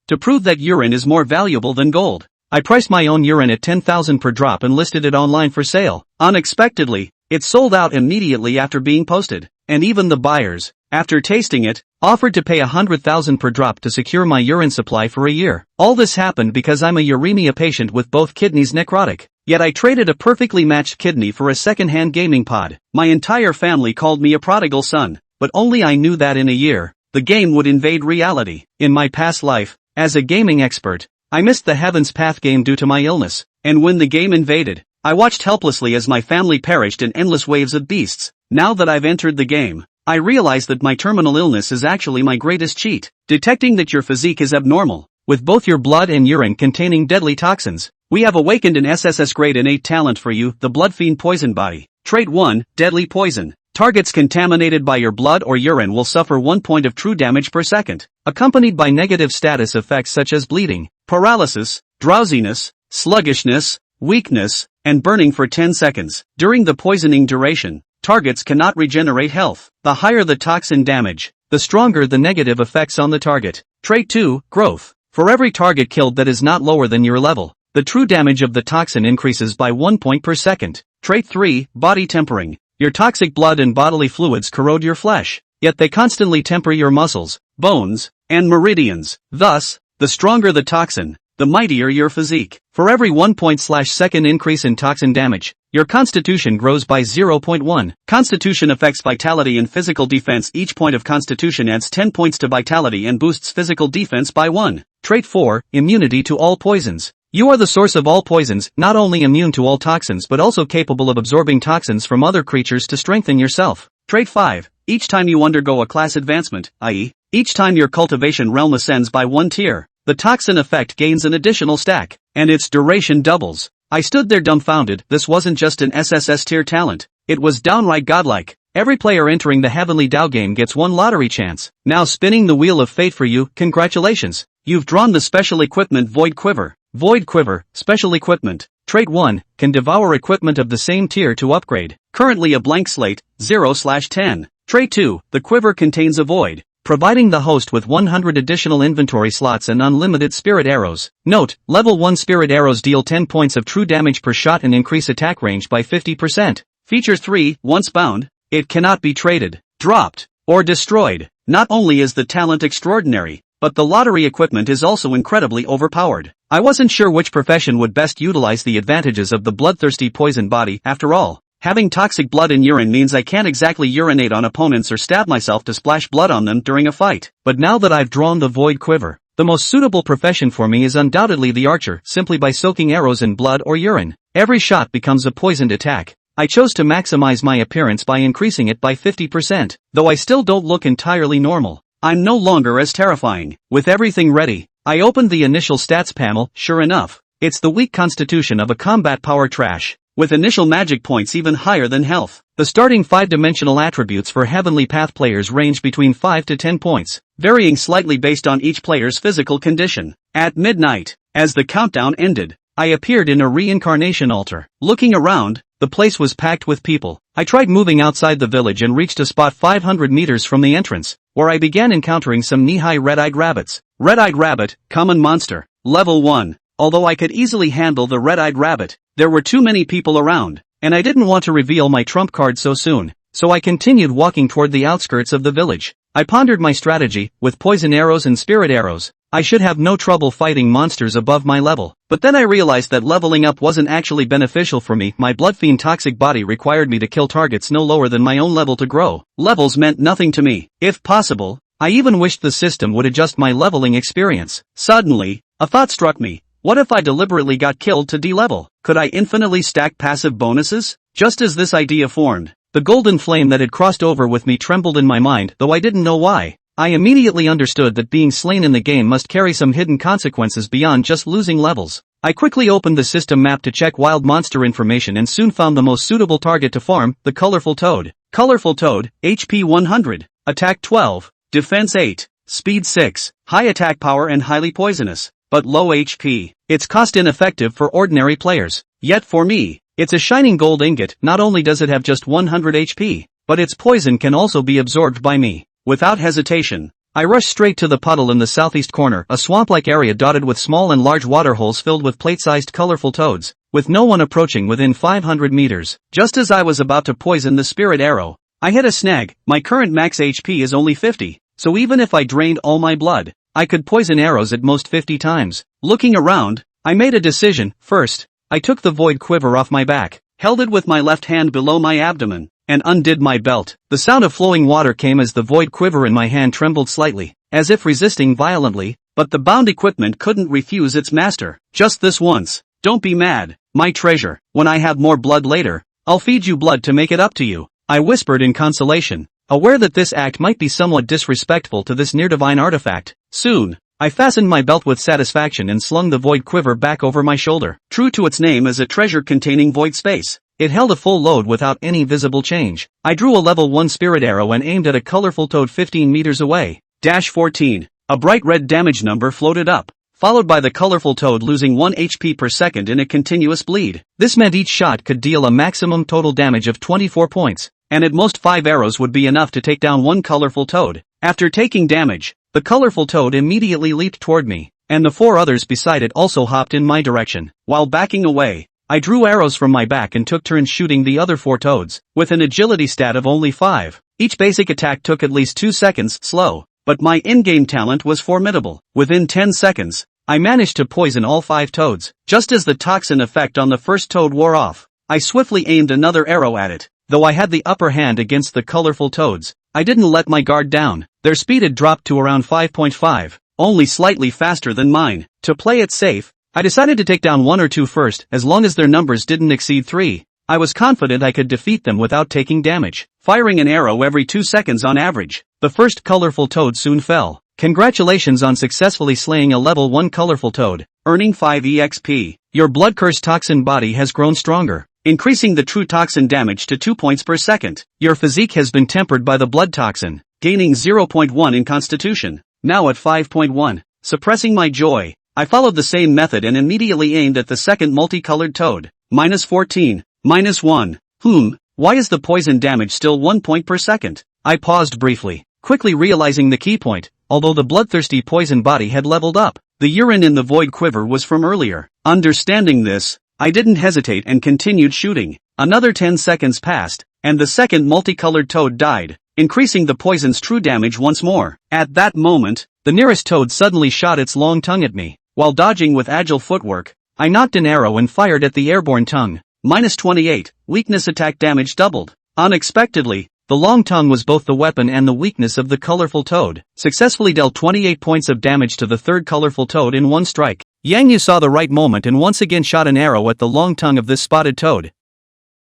to prove that urine is more valuable than gold. I priced my own urine at 10,000 per drop and listed it online for sale. Unexpectedly, it sold out immediately after being posted, and even the buyers, after tasting it, offered to pay 100,000 per drop to secure my urine supply for a year. All this happened because I'm a uremia patient with both kidneys necrotic. Yet I traded a perfectly matched kidney for a second-hand gaming pod. My entire family called me a prodigal son, but only I knew that in a year, the game would invade reality. In my past life, as a gaming expert, I missed the Heaven's Path game due to my illness, and when the game invaded, I watched helplessly as my family perished in endless waves of beasts. Now that I've entered the game, I realize that my terminal illness is actually my greatest cheat. Detecting that your physique is abnormal, with both your blood and urine containing deadly toxins. We have awakened an SSS grade innate talent for you, the Blood Fiend Poison Body. Trait 1, Deadly Poison. Targets contaminated by your blood or urine will suffer 1 point of true damage per second, accompanied by negative status effects such as bleeding, paralysis, drowsiness, sluggishness, weakness, and burning for 10 seconds. During the poisoning duration, targets cannot regenerate health. The higher the toxin damage, the stronger the negative effects on the target. Trait 2, Growth. For every target killed that is not lower than your level, the true damage of the toxin increases by 1 point per second. Trait 3, Body Tempering. Your toxic blood and bodily fluids corrode your flesh, yet they constantly temper your muscles, bones, and meridians. Thus, the stronger the toxin, the mightier your physique. For every 1 point/second increase in toxin damage, your constitution grows by 0.1. Constitution affects vitality and physical defense. Each point of constitution adds 10 points to vitality and boosts physical defense by 1. Trait 4, Immunity to all poisons. You are the source of all poisons, not only immune to all toxins but also capable of absorbing toxins from other creatures to strengthen yourself. Trait 5, each time you undergo a class advancement, i.e., each time your cultivation realm ascends by 1 tier, the toxin effect gains an additional stack, and its duration doubles. I stood there dumbfounded. This wasn't just an SSS tier talent, it was downright godlike. Every player entering the Heavenly Dao game gets 1 lottery chance. Now spinning the wheel of fate for you, congratulations. You've drawn the special equipment Void Quiver. Void Quiver, Special Equipment. Trait 1, can devour equipment of the same tier to upgrade. Currently a blank slate, 0/10. Trait 2, the quiver contains a void, providing the host with 100 additional inventory slots and unlimited spirit arrows. Note, level 1 spirit arrows deal 10 points of true damage per shot and increase attack range by 50%. Feature 3, once bound, it cannot be traded, dropped, or destroyed. Not only is the talent extraordinary, but the lottery equipment is also incredibly overpowered. I wasn't sure which profession would best utilize the advantages of the bloodthirsty poison body. After all, having toxic blood in urine means I can't exactly urinate on opponents or stab myself to splash blood on them during a fight. But now that I've drawn the Void Quiver, the most suitable profession for me is undoubtedly the archer, simply by soaking arrows in blood or urine. Every shot becomes a poisoned attack. I chose to maximize my appearance by increasing it by 50%, though I still don't look entirely normal. I'm no longer as terrifying. With everything ready, I opened the initial stats panel. Sure enough, it's the weak constitution of a combat power trash, with initial magic points even higher than health. The starting 5-dimensional attributes for Heavenly Path players range between 5 to 10 points, varying slightly based on each player's physical condition. At midnight, as the countdown ended, I appeared in a reincarnation altar. Looking around, the place was packed with people. I tried moving outside the village and reached a spot 500 meters from the entrance, where I began encountering some knee-high red-eyed rabbits. Red-eyed rabbit, common monster, level 1. Although I could easily handle the red-eyed rabbit, there were too many people around, and I didn't want to reveal my trump card so soon, so I continued walking toward the outskirts of the village. I pondered my strategy. With poison arrows and spirit arrows, I should have no trouble fighting monsters above my level. But then I realized that leveling up wasn't actually beneficial for me. My bloodfiend toxic body required me to kill targets no lower than my own level to grow. Levels meant nothing to me. If possible, I even wished the system would adjust my leveling experience. Suddenly, a thought struck me. What if I deliberately got killed to de-level? Could I infinitely stack passive bonuses? Just as this idea formed, the golden flame that had crossed over with me trembled in my mind, though I didn't know why. I immediately understood that being slain in the game must carry some hidden consequences beyond just losing levels. I quickly opened the system map to check wild monster information and soon found the most suitable target to farm, the colorful toad. Colorful toad, HP 100, attack 12, defense 8, speed 6, high attack power and highly poisonous, but low HP. It's cost ineffective for ordinary players. Yet for me, it's a shining gold ingot. Not only does it have just 100 HP, but its poison can also be absorbed by me. Without hesitation, I rushed straight to the puddle in the southeast corner, a swamp-like area dotted with small and large water holes filled with plate-sized colorful toads, with no one approaching within 500 meters. Just as I was about to poison the spirit arrow, I hit a snag. My current max HP is only 50, so even if I drained all my blood, I could poison arrows at most 50 times. Looking around, I made a decision. First, I took the void quiver off my back, held it with my left hand below my abdomen, and undid my belt. The sound of flowing water came as the void quiver in my hand trembled slightly, as if resisting violently, but the bound equipment couldn't refuse its master. Just this once. Don't be mad, my treasure. When I have more blood later, I'll feed you blood to make it up to you, I whispered in consolation, aware that this act might be somewhat disrespectful to this near-divine artifact. Soon, I fastened my belt with satisfaction and slung the void quiver back over my shoulder. True to its name as a treasure containing void space, it held a full load without any visible change. I drew a level 1 spirit arrow and aimed at a colorful toad 15 meters away. -14. A bright red damage number floated up, followed by the colorful toad losing 1 HP per second in a continuous bleed. This meant each shot could deal a maximum total damage of 24 points, and at most 5 arrows would be enough to take down one colorful toad. After taking damage, the colorful toad immediately leaped toward me, and the 4 others beside it also hopped in my direction. While backing away, I drew arrows from my back and took turns shooting the other 4 toads, with an agility stat of only 5. Each basic attack took at least 2 seconds slow, but my in-game talent was formidable. Within 10 seconds, I managed to poison all 5 toads. Just as the toxin effect on the first toad wore off, I swiftly aimed another arrow at it. Though I had the upper hand against the colorful toads, I didn't let my guard down. Their speed had dropped to around 5.5, only slightly faster than mine. To play it safe, I decided to take down 1 or 2 first, as long as their numbers didn't exceed 3. I was confident I could defeat them without taking damage, firing an arrow every 2 seconds on average. The first colorful toad soon fell. Congratulations on successfully slaying a level 1 colorful toad, earning 5 EXP. Your blood-cursed toxin body has grown stronger, increasing the true toxin damage to 2 points per second. Your physique has been tempered by the blood toxin, gaining 0.1 in constitution, now at 5.1. Suppressing my joy, I followed the same method and immediately aimed at the second multicolored toad. -14, -1. Why is the poison damage still 1 point per second? I paused briefly, quickly realizing the key point. Although the bloodthirsty poison body had leveled up, the urine in the void quiver was from earlier. Understanding this, I didn't hesitate and continued shooting. Another 10 seconds passed, and the second multicolored toad died, increasing the poison's true damage once more. At that moment, the nearest toad suddenly shot its long tongue at me. While dodging with agile footwork, I knocked an arrow and fired at the airborne tongue. -28, weakness attack damage doubled. Unexpectedly, the long tongue was both the weapon and the weakness of the colorful toad. Successfully dealt 28 points of damage to the third colorful toad in one strike. Yang Yu saw the right moment and once again shot an arrow at the long tongue of this spotted toad.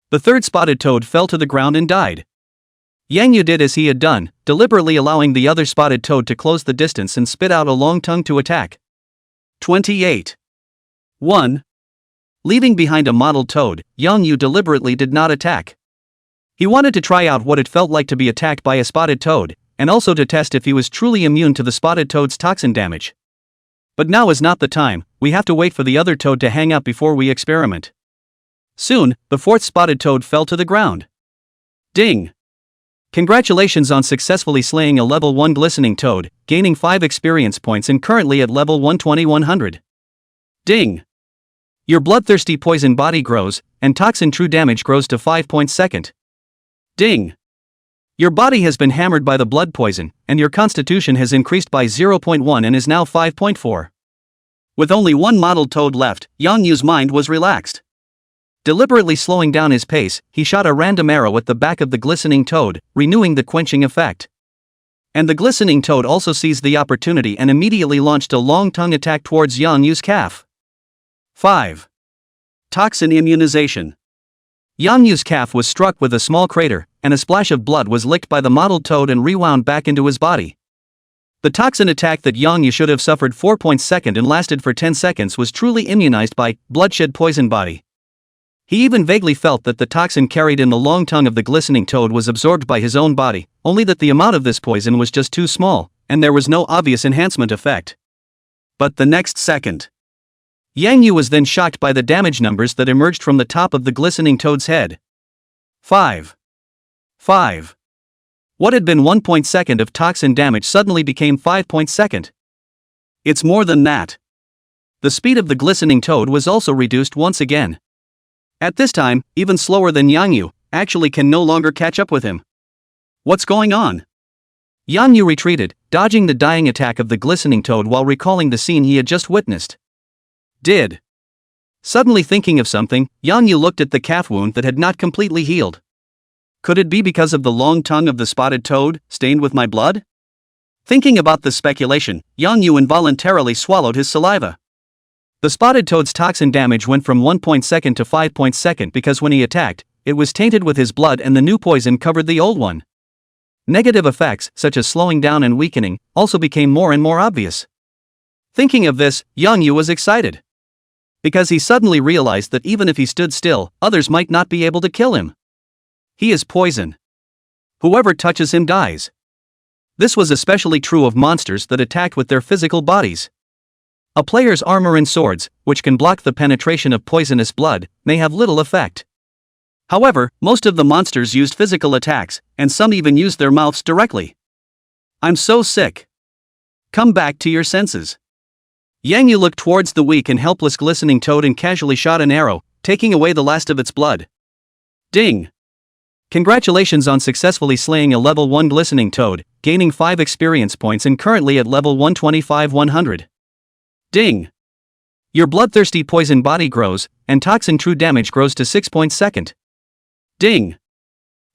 The third spotted toad fell to the ground and died. Yang Yu did as he had done, deliberately allowing the other spotted toad to close the distance and spit out a long tongue to attack. 28. 1. Leaving behind a mottled toad, Yang Yu deliberately did not attack. He wanted to try out what it felt like to be attacked by a spotted toad, and also to test if he was truly immune to the spotted toad's toxin damage. But now is not the time, we have to wait for the other toad to hang up before we experiment. Soon, the fourth spotted toad fell to the ground. Ding! Congratulations on successfully slaying a level 1 glistening toad, gaining 5 experience points and currently at level 120-100. Ding! Your bloodthirsty poison body grows, and toxin true damage grows to 5 points second. Ding! Your body has been hammered by the blood poison, and your constitution has increased by 0.1 and is now 5.4. With only one mottled toad left, Yang Yu's mind was relaxed. Deliberately slowing down his pace, he shot a random arrow at the back of the glistening toad, renewing the quenching effect. And the glistening toad also seized the opportunity and immediately launched a long tongue attack towards Yang Yu's calf. 5. Toxin immunization. Yang Yu's calf was struck with a small crater, and a splash of blood was licked by the mottled toad and rewound back into his body. The toxin attack that Yang Yu should have suffered 4 points second and lasted for 10 seconds was truly immunized by bloodshed poison body. He even vaguely felt that the toxin carried in the long tongue of the glistening toad was absorbed by his own body, only that the amount of this poison was just too small, and there was no obvious enhancement effect. But the next second, Yang Yu was then shocked by the damage numbers that emerged from the top of the glistening toad's head. 5. 5. What had been 1 second of toxin damage suddenly became 5 second. It's more than that. The speed of the glistening toad was also reduced once again. At this time, even slower than Yang Yu, actually can no longer catch up with him. What's going on? Yang Yu retreated, dodging the dying attack of the glistening toad while recalling the scene he had just witnessed. Suddenly thinking of something, Yang Yu looked at the calf wound that had not completely healed. Could it be because of the long tongue of the spotted toad, stained with my blood? Thinking about this speculation, Yang Yu involuntarily swallowed his saliva. The spotted toad's toxin damage went from 1 second to 5 second because when he attacked, it was tainted with his blood and the new poison covered the old one. Negative effects, such as slowing down and weakening, also became more and more obvious. Thinking of this, Yang Yu was excited. Because he suddenly realized that even if he stood still, others might not be able to kill him. He is poison. Whoever touches him dies. This was especially true of monsters that attacked with their physical bodies. A player's armor and swords, which can block the penetration of poisonous blood, may have little effect. However, most of the monsters used physical attacks, and some even used their mouths directly. I'm so sick. Come back to your senses. Yang Yu looked towards the weak and helpless glistening toad and casually shot an arrow, taking away the last of its blood. Ding! Congratulations on successfully slaying a level 1 glistening toad, gaining 5 experience points and currently at level 125-100. Ding! Your bloodthirsty poison body grows, and toxin true damage grows to 6 second. Ding!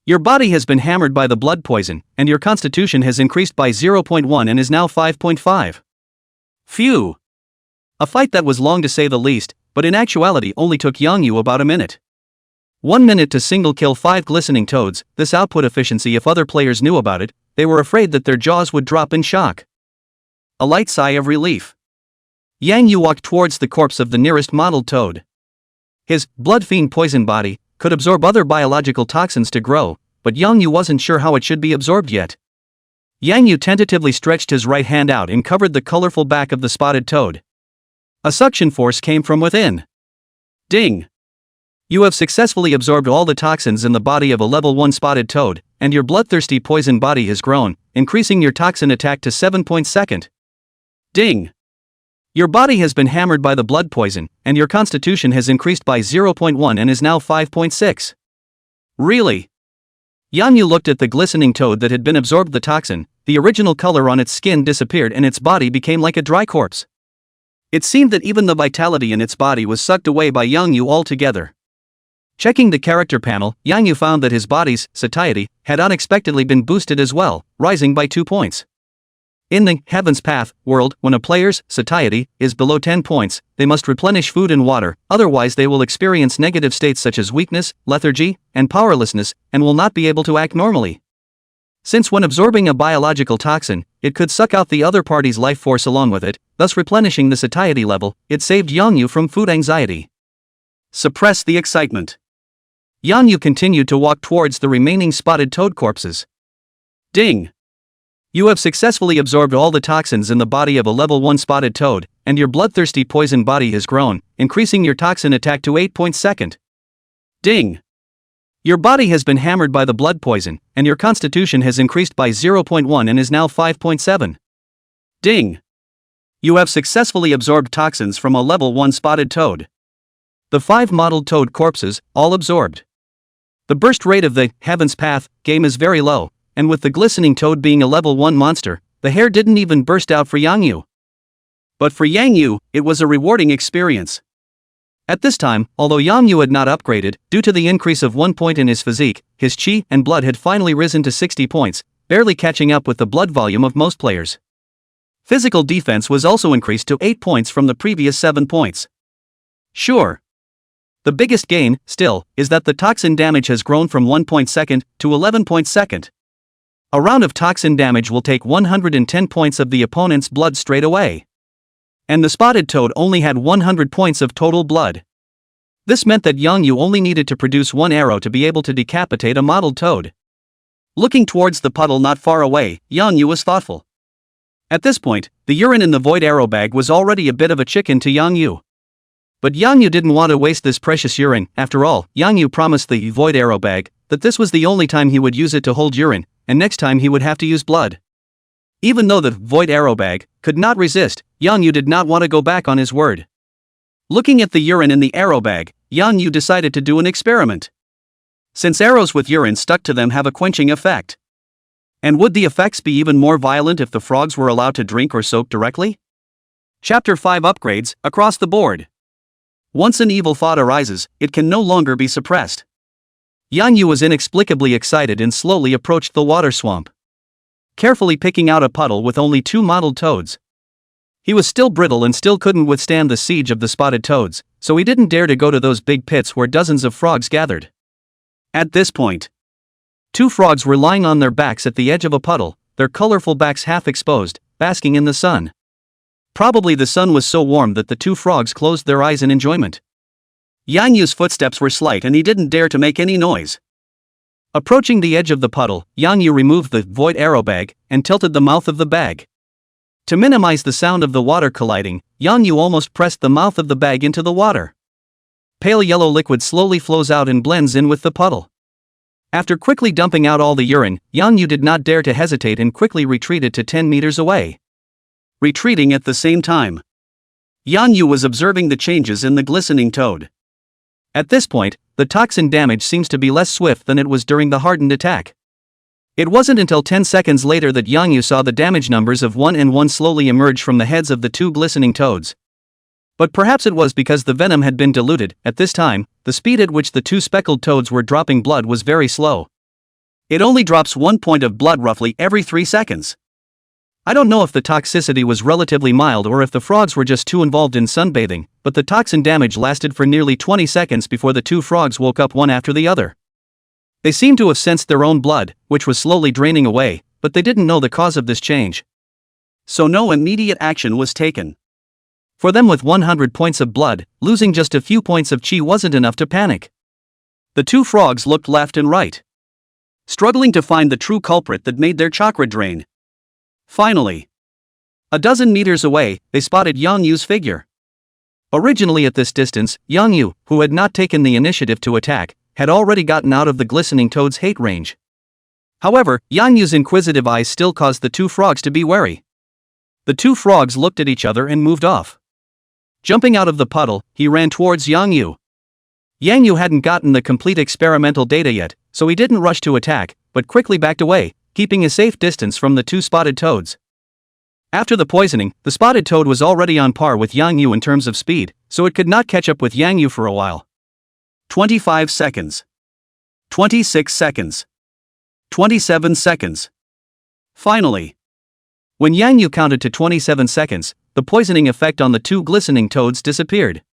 Your body has been hammered by the blood poison, and your constitution has increased by 0.1 and is now 5.5. Phew! A fight that was long to say the least, but in actuality only took Yang Yu about a minute. 1 minute to single kill 5 glistening toads. This output efficiency, if other players knew about it, they were afraid that their jaws would drop in shock. A light sigh of relief. Yang Yu walked towards the corpse of the nearest mottled toad. His blood fiend poison body could absorb other biological toxins to grow, but Yang Yu wasn't sure how it should be absorbed yet. Yang Yu tentatively stretched his right hand out and covered the colorful back of the spotted toad. A suction force came from within. Ding! You have successfully absorbed all the toxins in the body of a level 1 spotted toad, and your bloodthirsty poison body has grown, increasing your toxin attack to 7 second. Ding! Your body has been hammered by the blood poison, and your constitution has increased by 0.1 and is now 5.6. Really? Yang Yu looked at the glistening toad that had been absorbed the toxin. The original color on its skin disappeared and its body became like a dry corpse. It seemed that even the vitality in its body was sucked away by Yang Yu altogether. Checking the character panel, Yang Yu found that his body's satiety had unexpectedly been boosted as well, rising by 2 points. In the Heaven's Path world, when a player's satiety is below 10 points, they must replenish food and water, otherwise they will experience negative states such as weakness, lethargy, and powerlessness, and will not be able to act normally. Since when absorbing a biological toxin, it could suck out the other party's life force along with it, thus replenishing the satiety level, it saved Yang Yu from food anxiety. Suppress the excitement. Yang Yu continued to walk towards the remaining spotted toad corpses. Ding! You have successfully absorbed all the toxins in the body of a level 1 spotted toad, and your bloodthirsty poison body has grown, increasing your toxin attack to 8 second. Ding! Your body has been hammered by the blood poison, and your constitution has increased by 0.1 and is now 5.7. Ding! You have successfully absorbed toxins from a level 1 spotted toad. The 5 mottled toad corpses, all absorbed. The burst rate of the Heaven's Path game is very low, and with the glistening toad being a level 1 monster, the hair didn't even burst out for Yang Yu. But for Yang Yu, it was a rewarding experience. At this time, although Yang Yu had not upgraded, due to the increase of 1 point in his physique, his chi and blood had finally risen to 60 points, barely catching up with the blood volume of most players. Physical defense was also increased to 8 points from the previous 7 points. Sure. The biggest gain, still, is that the toxin damage has grown from 1 second to 11 second. A round of toxin damage will take 110 points of the opponent's blood straight away. And the spotted toad only had 100 points of total blood. This meant that Yang Yu only needed to produce 1 arrow to be able to decapitate a mottled toad. Looking towards the puddle not far away, Yang Yu was thoughtful. At this point, the urine in the void arrow bag was already a bit of a chicken to Yang Yu. But Yang Yu didn't want to waste this precious urine. After all, Yang Yu promised the void arrow bag that this was the only time he would use it to hold urine, and next time he would have to use blood. Even though the void arrow bag could not resist, Yang Yu did not want to go back on his word. Looking at the urine in the arrow bag, Yang Yu decided to do an experiment. Since arrows with urine stuck to them have a quenching effect. And would the effects be even more violent if the frogs were allowed to drink or soak directly? Chapter 5 Upgrades, across the board. Once an evil thought arises, it can no longer be suppressed. Yang Yu was inexplicably excited and slowly approached the water swamp, carefully picking out a puddle with only 2 mottled toads. He was still brittle and still couldn't withstand the siege of the spotted toads, so he didn't dare to go to those big pits where dozens of frogs gathered. At this point, 2 frogs were lying on their backs at the edge of a puddle, their colorful backs half exposed, basking in the sun. Probably the sun was so warm that the 2 frogs closed their eyes in enjoyment. Yang Yu's footsteps were slight and he didn't dare to make any noise. Approaching the edge of the puddle, Yang Yu removed the void arrow bag and tilted the mouth of the bag. To minimize the sound of the water colliding, Yang Yu almost pressed the mouth of the bag into the water. Pale yellow liquid slowly flows out and blends in with the puddle. After quickly dumping out all the urine, Yang Yu did not dare to hesitate and quickly retreated to 10 meters away. Retreating at the same time, Yang Yu was observing the changes in the glistening toad. At this point, the toxin damage seems to be less swift than it was during the hardened attack. It wasn't until 10 seconds later that Yang Yu saw the damage numbers of 1 and 1 slowly emerge from the heads of the 2 glistening toads. But perhaps it was because the venom had been diluted. At this time, the speed at which the 2 speckled toads were dropping blood was very slow. It only drops 1 point of blood roughly every 3 seconds. I don't know if the toxicity was relatively mild or if the frogs were just too involved in sunbathing, but the toxin damage lasted for nearly 20 seconds before the 2 frogs woke up one after the other. They seemed to have sensed their own blood, which was slowly draining away, but they didn't know the cause of this change. So no immediate action was taken. For them with 100 points of blood, losing just a few points of chi wasn't enough to panic. The 2 frogs looked left and right, struggling to find the true culprit that made their chakra drain. Finally, a dozen meters away, they spotted Yang Yu's figure. Originally at this distance, Yang Yu, who had not taken the initiative to attack, had already gotten out of the glistening toad's hate range. However, Yang Yu's inquisitive eyes still caused the 2 frogs to be wary. The 2 frogs looked at each other and moved off. Jumping out of the puddle, he ran towards Yang Yu. Yang Yu hadn't gotten the complete experimental data yet, so he didn't rush to attack, but quickly backed away, keeping a safe distance from the 2 spotted toads. After the poisoning, the spotted toad was already on par with Yang Yu in terms of speed, so it could not catch up with Yang Yu for a while. 25 seconds. 26 seconds. 27 seconds. Finally, when Yang Yu counted to 27 seconds, the poisoning effect on the 2 glistening toads disappeared.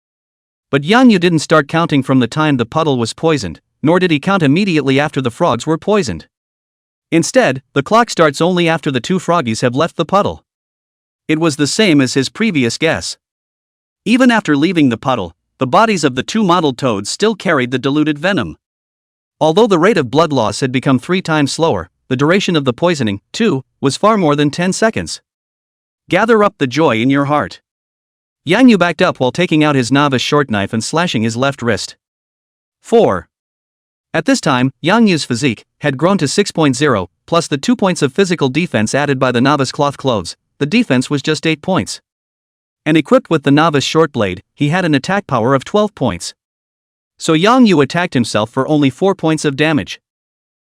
But Yang Yu didn't start counting from the time the puddle was poisoned, nor did he count immediately after the frogs were poisoned. Instead, the clock starts only after the 2 froggies have left the puddle. It was the same as his previous guess. Even after leaving the puddle, the bodies of the 2 mottled toads still carried the diluted venom. Although the rate of blood loss had become 3 times slower, the duration of the poisoning, too, was far more than 10 seconds. Gather up the joy in your heart. Yang Yu backed up while taking out his novice short knife and slashing his left wrist. 4. At this time, Yang Yu's physique had grown to 6.0, plus the 2 points of physical defense added by the novice cloth clothes. The defense was just 8 points. And equipped with the novice short blade, he had an attack power of 12 points. So Yang Yu attacked himself for only 4 points of damage.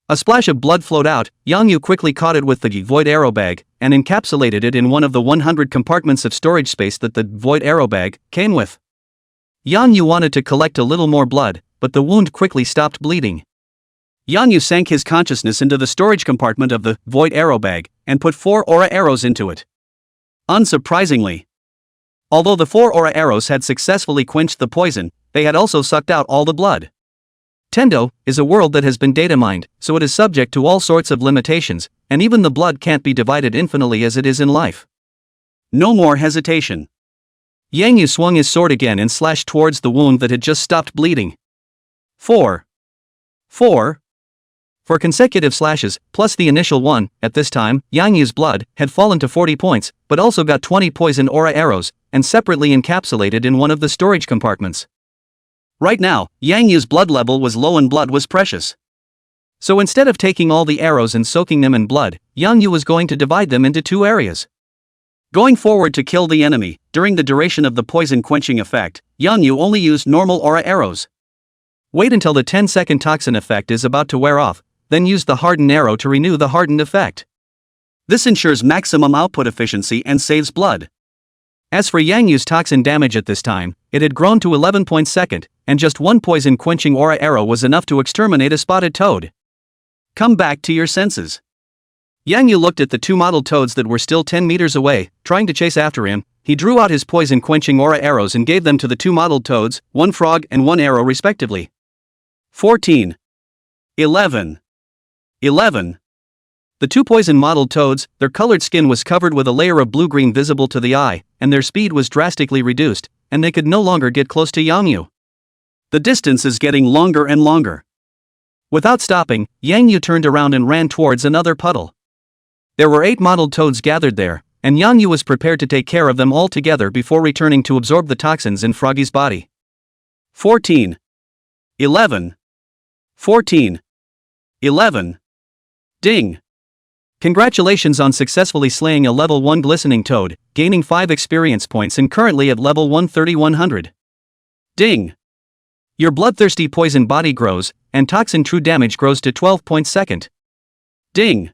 A splash of blood flowed out. Yang Yu quickly caught it with the void arrow bag, and encapsulated it in one of the 100 compartments of storage space that the void arrow bag came with. Yang Yu wanted to collect a little more blood, but the wound quickly stopped bleeding. Yang Yu sank his consciousness into the storage compartment of the void arrow bag, and put 4 aura arrows into it. Unsurprisingly, although the 4 aura arrows had successfully quenched the poison, they had also sucked out all the blood. Tendo is a world that has been data mined, so it is subject to all sorts of limitations, and even the blood can't be divided infinitely as it is in life. No more hesitation. Yang Yu swung his sword again and slashed towards the wound that had just stopped bleeding. 4. For consecutive slashes, plus the initial one. At this time, Yang Yu's blood had fallen to 40 points, but also got 20 poison aura arrows, and separately encapsulated in one of the storage compartments. Right now, Yang Yu's blood level was low and blood was precious. So instead of taking all the arrows and soaking them in blood, Yang Yu was going to divide them into two areas. Going forward to kill the enemy, during the duration of the poison quenching effect, Yang Yu only used normal aura arrows. Wait until the 10-second toxin effect is about to wear off, then use the hardened arrow to renew the hardened effect. This ensures maximum output efficiency and saves blood. As for Yang Yu's toxin damage at this time, it had grown to 11 points second, and just one poison quenching aura arrow was enough to exterminate a spotted toad. Come back to your senses. Yang Yu looked at the two mottled toads that were still 10 meters away, trying to chase after him. He drew out his poison quenching aura arrows and gave them to the two mottled toads, one frog and one arrow respectively. 14. 11. 11. The two poison mottled toads, their colored skin was covered with a layer of blue-green visible to the eye, and their speed was drastically reduced, and they could no longer get close to Yang Yu. The distance is getting longer and longer. Without stopping, Yang Yu turned around and ran towards another puddle. There were 8 mottled toads gathered there, and Yang Yu was prepared to take care of them all together before returning to absorb the toxins in Froggy's body. 14. 11. 14. 11. Ding! Congratulations on successfully slaying a level 1 glistening toad, gaining 5 experience points and currently at level 130-100. Ding! Your bloodthirsty poison body grows, and toxin true damage grows to 12 points second. Ding!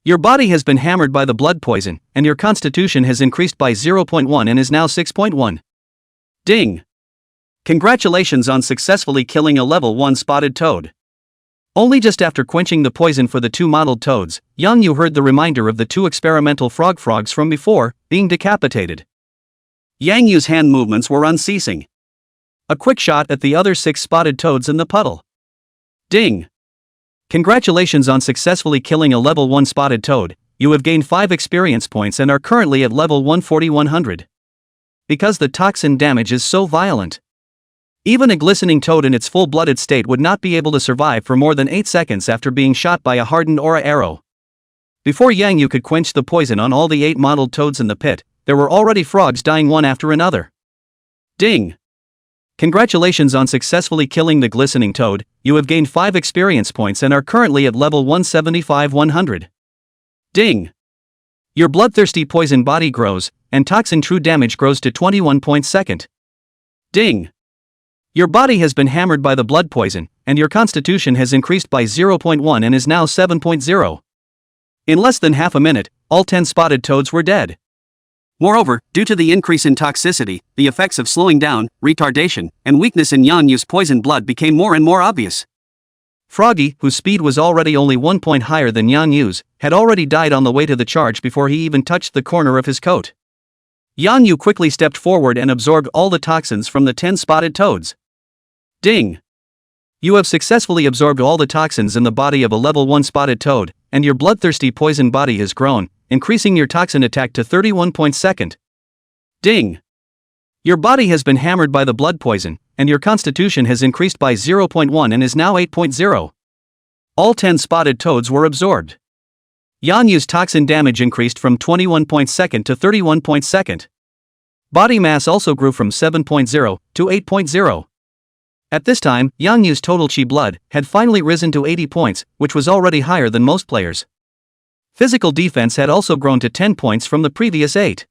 Your body has been hammered by the blood poison, and your constitution has increased by 0.1 and is now 6.1. Ding! Congratulations on successfully killing a level 1 spotted toad. Only just after quenching the poison for the two mottled toads, Yang Yu heard the reminder of the two experimental frogs from before, being decapitated. Yang Yu's hand movements were unceasing. A quick shot at the other 6 spotted toads in the puddle. Ding! Congratulations on successfully killing a level 1 spotted toad. You have gained 5 experience points and are currently at level 140-100. Because the toxin damage is so violent, even a glistening toad in its full-blooded state would not be able to survive for more than 8 seconds after being shot by a hardened aura arrow. Before Yang Yu could quench the poison on all the 8 mottled toads in the pit, there were already frogs dying one after another. Ding! Congratulations on successfully killing the glistening toad. You have gained 5 experience points and are currently at level 175-100. Ding! Your bloodthirsty poison body grows, and toxin true damage grows to 21 points second. Ding! Your body has been hammered by the blood poison, and your constitution has increased by 0.1 and is now 7.0. In less than half a minute, all 10 spotted toads were dead. Moreover, due to the increase in toxicity, the effects of slowing down, retardation, and weakness in Yang Yu's poison blood became more and more obvious. Froggy, whose speed was already only 1 point higher than Yang Yu's, had already died on the way to the charge before he even touched the corner of his coat. Yang Yu quickly stepped forward and absorbed all the toxins from the 10 spotted toads. Ding! You have successfully absorbed all the toxins in the body of a level 1 spotted toad, and your bloodthirsty poison body has grown, increasing your toxin attack to 31 points second. Ding! Your body has been hammered by the blood poison, and your constitution has increased by 0.1 and is now 8.0. All 10 spotted toads were absorbed. Yang Yu's toxin damage increased from 21 points second to 31 points second. Body mass also grew from 7.0 to 8.0. At this time, Yang Yu's total chi blood had finally risen to 80 points, which was already higher than most players. Physical defense had also grown to 10 points from the previous 8.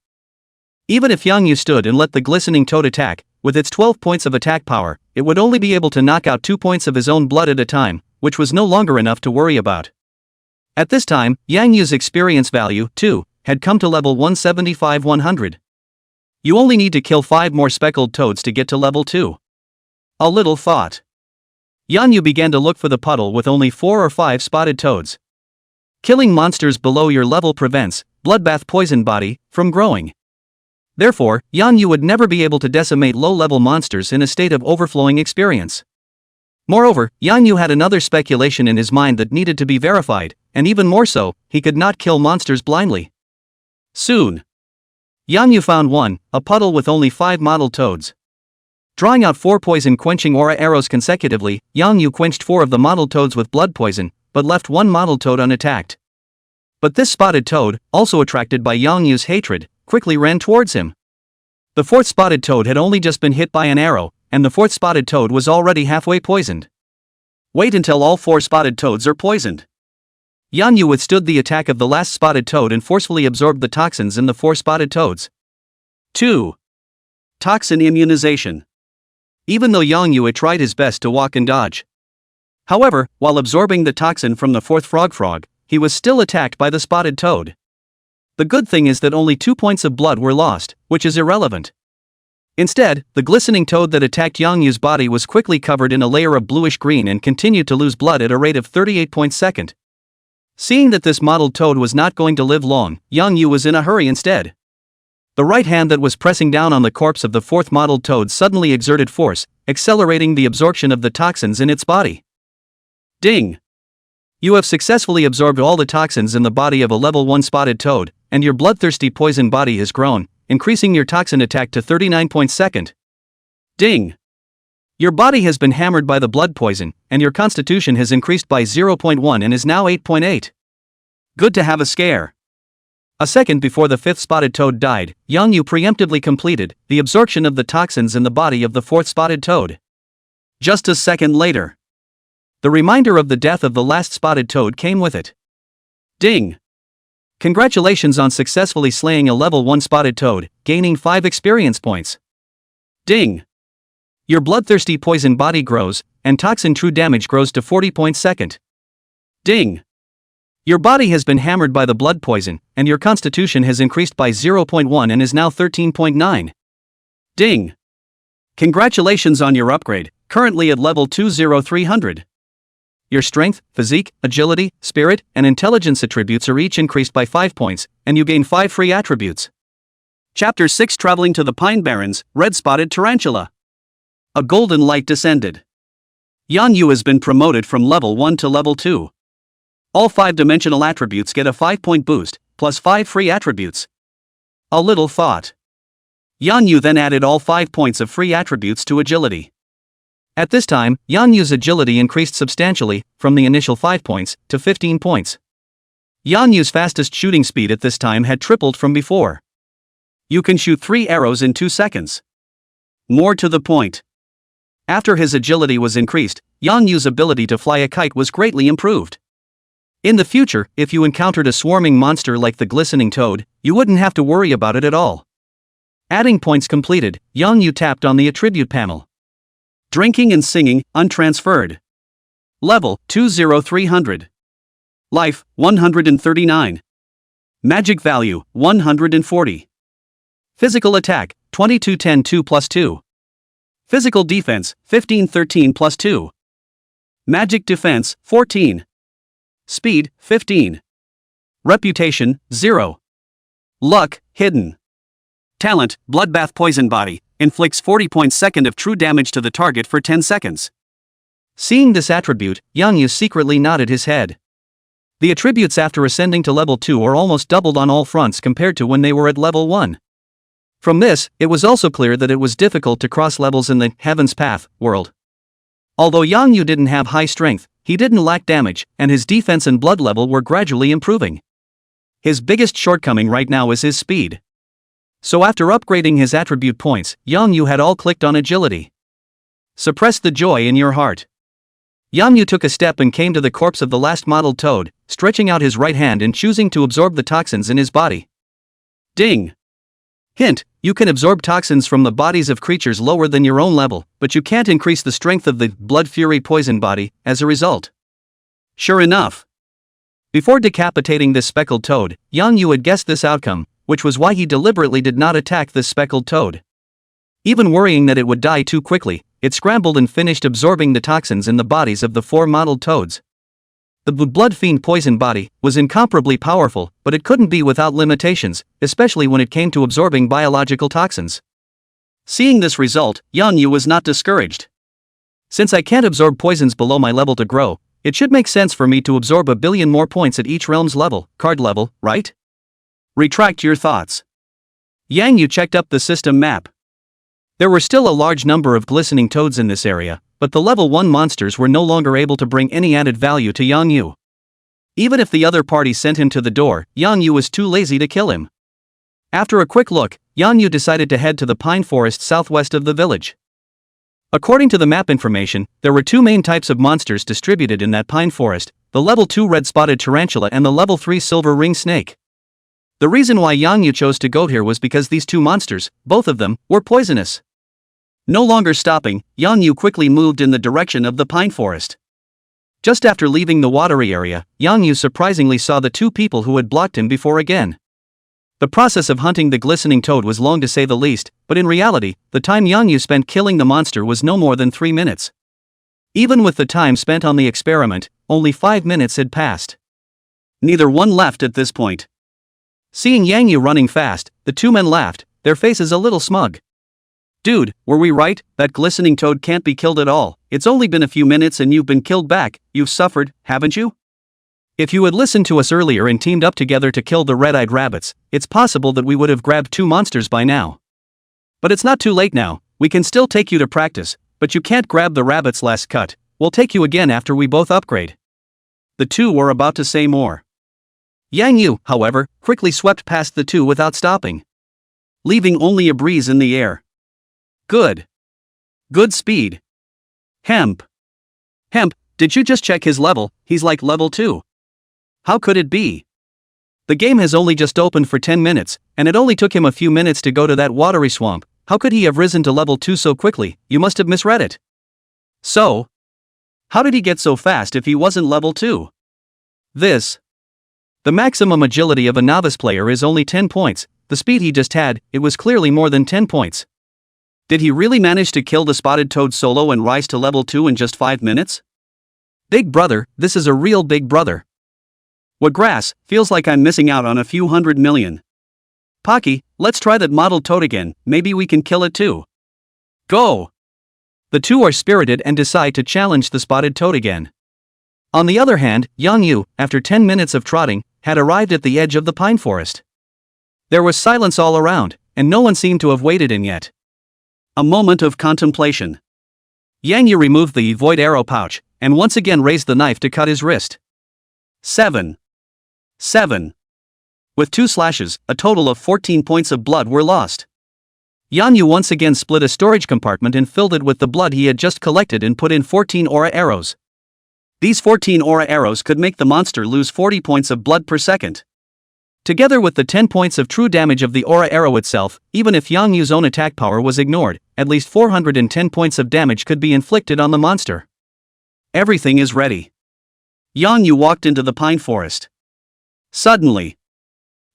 Even if Yang Yu stood and let the glistening toad attack, with its 12 points of attack power, it would only be able to knock out 2 points of his own blood at a time, which was no longer enough to worry about. At this time, Yang Yu's experience value, too, had come to level 175-100. You only need to kill 5 more speckled toads to get to level 2. A little thought. Yang Yu began to look for the puddle with only 4 or 5 spotted toads. Killing monsters below your level prevents bloodbath poison body from growing. Therefore, Yang Yu would never be able to decimate low-level monsters in a state of overflowing experience. Moreover, Yang Yu had another speculation in his mind that needed to be verified, and even more so, he could not kill monsters blindly. Soon, Yang Yu found a puddle with only 5 mottled toads. Drawing out 4 poison-quenching aura arrows consecutively, Yang Yu quenched 4 of the mottled toads with blood poison, but left 1 mottled toad unattacked. But this spotted toad, also attracted by Yang Yu's hatred, quickly ran towards him. The 4th spotted toad had only just been hit by an arrow, and the 4th spotted toad was already halfway poisoned. Wait until all 4 spotted toads are poisoned. Yang Yu withstood the attack of the last spotted toad and forcefully absorbed the toxins in the 4 spotted toads. 2. Toxin immunization. Even though Yang Yu had tried his best to walk and dodge. However, while absorbing the toxin from the 4th frog, he was still attacked by the spotted toad. The good thing is that only 2 points of blood were lost, which is irrelevant. Instead, the glistening toad that attacked Yang Yu's body was quickly covered in a layer of bluish-green and continued to lose blood at a rate of 38 points second. Seeing that this mottled toad was not going to live long, Yang Yu was in a hurry instead. The right hand that was pressing down on the corpse of the 4th mottled toad suddenly exerted force, accelerating the absorption of the toxins in its body. Ding! You have successfully absorbed all the toxins in the body of a level 1 spotted toad, and your bloodthirsty poison body has grown, increasing your toxin attack to 39 points second. Ding! Your body has been hammered by the blood poison, and your constitution has increased by 0.1 and is now 8.8. Good to have a scare. A second before the 5th spotted toad died, Yang Yu preemptively completed the absorption of the toxins in the body of the 4th spotted toad. Just a second later, the reminder of the death of the last spotted toad came with it. Ding! Congratulations on successfully slaying a level 1 spotted toad, gaining 5 experience points. Ding! Your bloodthirsty poison body grows, and toxin true damage grows to 40 points second. Ding! Your body has been hammered by the blood poison, and your constitution has increased by 0.1 and is now 13.9. Ding! Congratulations on your upgrade, currently at level 20300. Your strength, physique, agility, spirit, and intelligence attributes are each increased by 5 points, and you gain 5 free attributes. Chapter 6 Traveling to the Pine Barrens, Red-Spotted Tarantula. A golden light descended. Yang Yu has been promoted from level 1 to level 2. All 5-dimensional attributes get a 5-point boost, plus 5 free attributes. A little thought. Yang Yu then added all 5 points of free attributes to agility. At this time, Yang Yu's agility increased substantially, from the initial 5 points, to 15 points. Yang Yu's fastest shooting speed at this time had tripled from before. You can shoot 3 arrows in 2 seconds. More to the point. After his agility was increased, Yang Yu's ability to fly a kite was greatly improved. In the future, if you encountered a swarming monster like the glistening toad, you wouldn't have to worry about it at all. Adding points completed, Yang Yu tapped on the attribute panel. Drinking and singing, untransferred. Level, 20300. Life, 139. Magic value, 140. Physical attack, 2210 2 plus 2. Physical defense, 1513 plus 2. Magic defense, 14. Speed, 15. Reputation, 0. Luck, hidden. Talent, bloodbath poison body, inflicts 40 points second of true damage to the target for 10 seconds. Seeing this attribute, Yang Yu secretly nodded his head. The attributes after ascending to level 2 are almost doubled on all fronts compared to when they were at level 1. From this, it was also clear that it was difficult to cross levels in the Heaven's Path world. Although Yang Yu didn't have high strength, he didn't lack damage, and his defense and blood level were gradually improving. His biggest shortcoming right now is his speed. So after upgrading his attribute points, Yang Yu had all clicked on agility. Suppress the joy in your heart. Yang Yu took a step and came to the corpse of the last mottled toad, stretching out his right hand and choosing to absorb the toxins in his body. Ding! Hint, you can absorb toxins from the bodies of creatures lower than your own level, but you can't increase the strength of the blood fury poison body as a result. Sure enough. Before decapitating this speckled toad, Yang Yu had guessed this outcome, which was why he deliberately did not attack this speckled toad. Even worrying that it would die too quickly, it scrambled and finished absorbing the toxins in the bodies of the 4 mottled toads. The blood fiend poison body was incomparably powerful, but it couldn't be without limitations, especially when it came to absorbing biological toxins. Seeing this result, Yang Yu was not discouraged. Since I can't absorb poisons below my level to grow, it should make sense for me to absorb 1 billion more points at each realm's level, card level, right? Retract your thoughts. Yang Yu checked up the system map. There were still a large number of glistening toads in this area, but the level 1 monsters were no longer able to bring any added value to Yang Yu. Even if the other party sent him to the door, Yang Yu was too lazy to kill him. After a quick look, Yang Yu decided to head to the pine forest southwest of the village. According to the map information, there were two main types of monsters distributed in that pine forest, the level 2 red-spotted tarantula and the level 3 silver ring snake. The reason why Yang Yu chose to go here was because these two monsters, both of them, were poisonous. No longer stopping, Yang Yu quickly moved in the direction of the pine forest. Just after leaving the watery area, Yang Yu surprisingly saw the two people who had blocked him before again. The process of hunting the glistening toad was long to say the least, but in reality, the time Yang Yu spent killing the monster was no more than 3 minutes. Even with the time spent on the experiment, only 5 minutes had passed. Neither one left at this point. Seeing Yang Yu running fast, the two men laughed, their faces a little smug. "Dude, were we right? That glistening toad can't be killed at all. It's only been a few minutes and you've been killed back. You've suffered, haven't you? If you had listened to us earlier and teamed up together to kill the red-eyed rabbits, it's possible that we would have grabbed 2 monsters by now. But it's not too late now, we can still take you to practice, but you can't grab the rabbit's last cut. We'll take you again after we both upgrade." The two were about to say more. Yang Yu, however, quickly swept past the two without stopping, leaving only a breeze in the air. Good speed. Hemp, did you just check his level? He's like level 2. How could it be? The game has only just opened for 10 minutes, and it only took him a few minutes to go to that watery swamp. How could he have risen to level 2 so quickly? You must have misread it. So, how did he get so fast if he wasn't level 2? The maximum agility of a novice player is only 10 points, the speed he just had, it was clearly more than 10 points. Did he really manage to kill the spotted toad solo and rise to level 2 in just 5 minutes? Big brother, this is a real big brother. What grass, feels like I'm missing out on a few 100 million. Pocky, let's try that model toad again, maybe we can kill it too. Go! The two are spirited and decide to challenge the spotted toad again. On the other hand, Yang Yu, after 10 minutes of trotting, had arrived at the edge of the pine forest. There was silence all around, and no one seemed to have waded in yet. A moment of contemplation. Yang Yu removed the void arrow pouch, and once again raised the knife to cut his wrist. 7. With 2 slashes, a total of 14 points of blood were lost. Yang Yu once again split a storage compartment and filled it with the blood he had just collected and put in 14 aura arrows. These 14 aura arrows could make the monster lose 40 points of blood per second. Together with the 10 points of true damage of the aura arrow itself, even if Yang Yu's own attack power was ignored, at least 410 points of damage could be inflicted on the monster. Everything is ready. Yang Yu walked into the pine forest. Suddenly,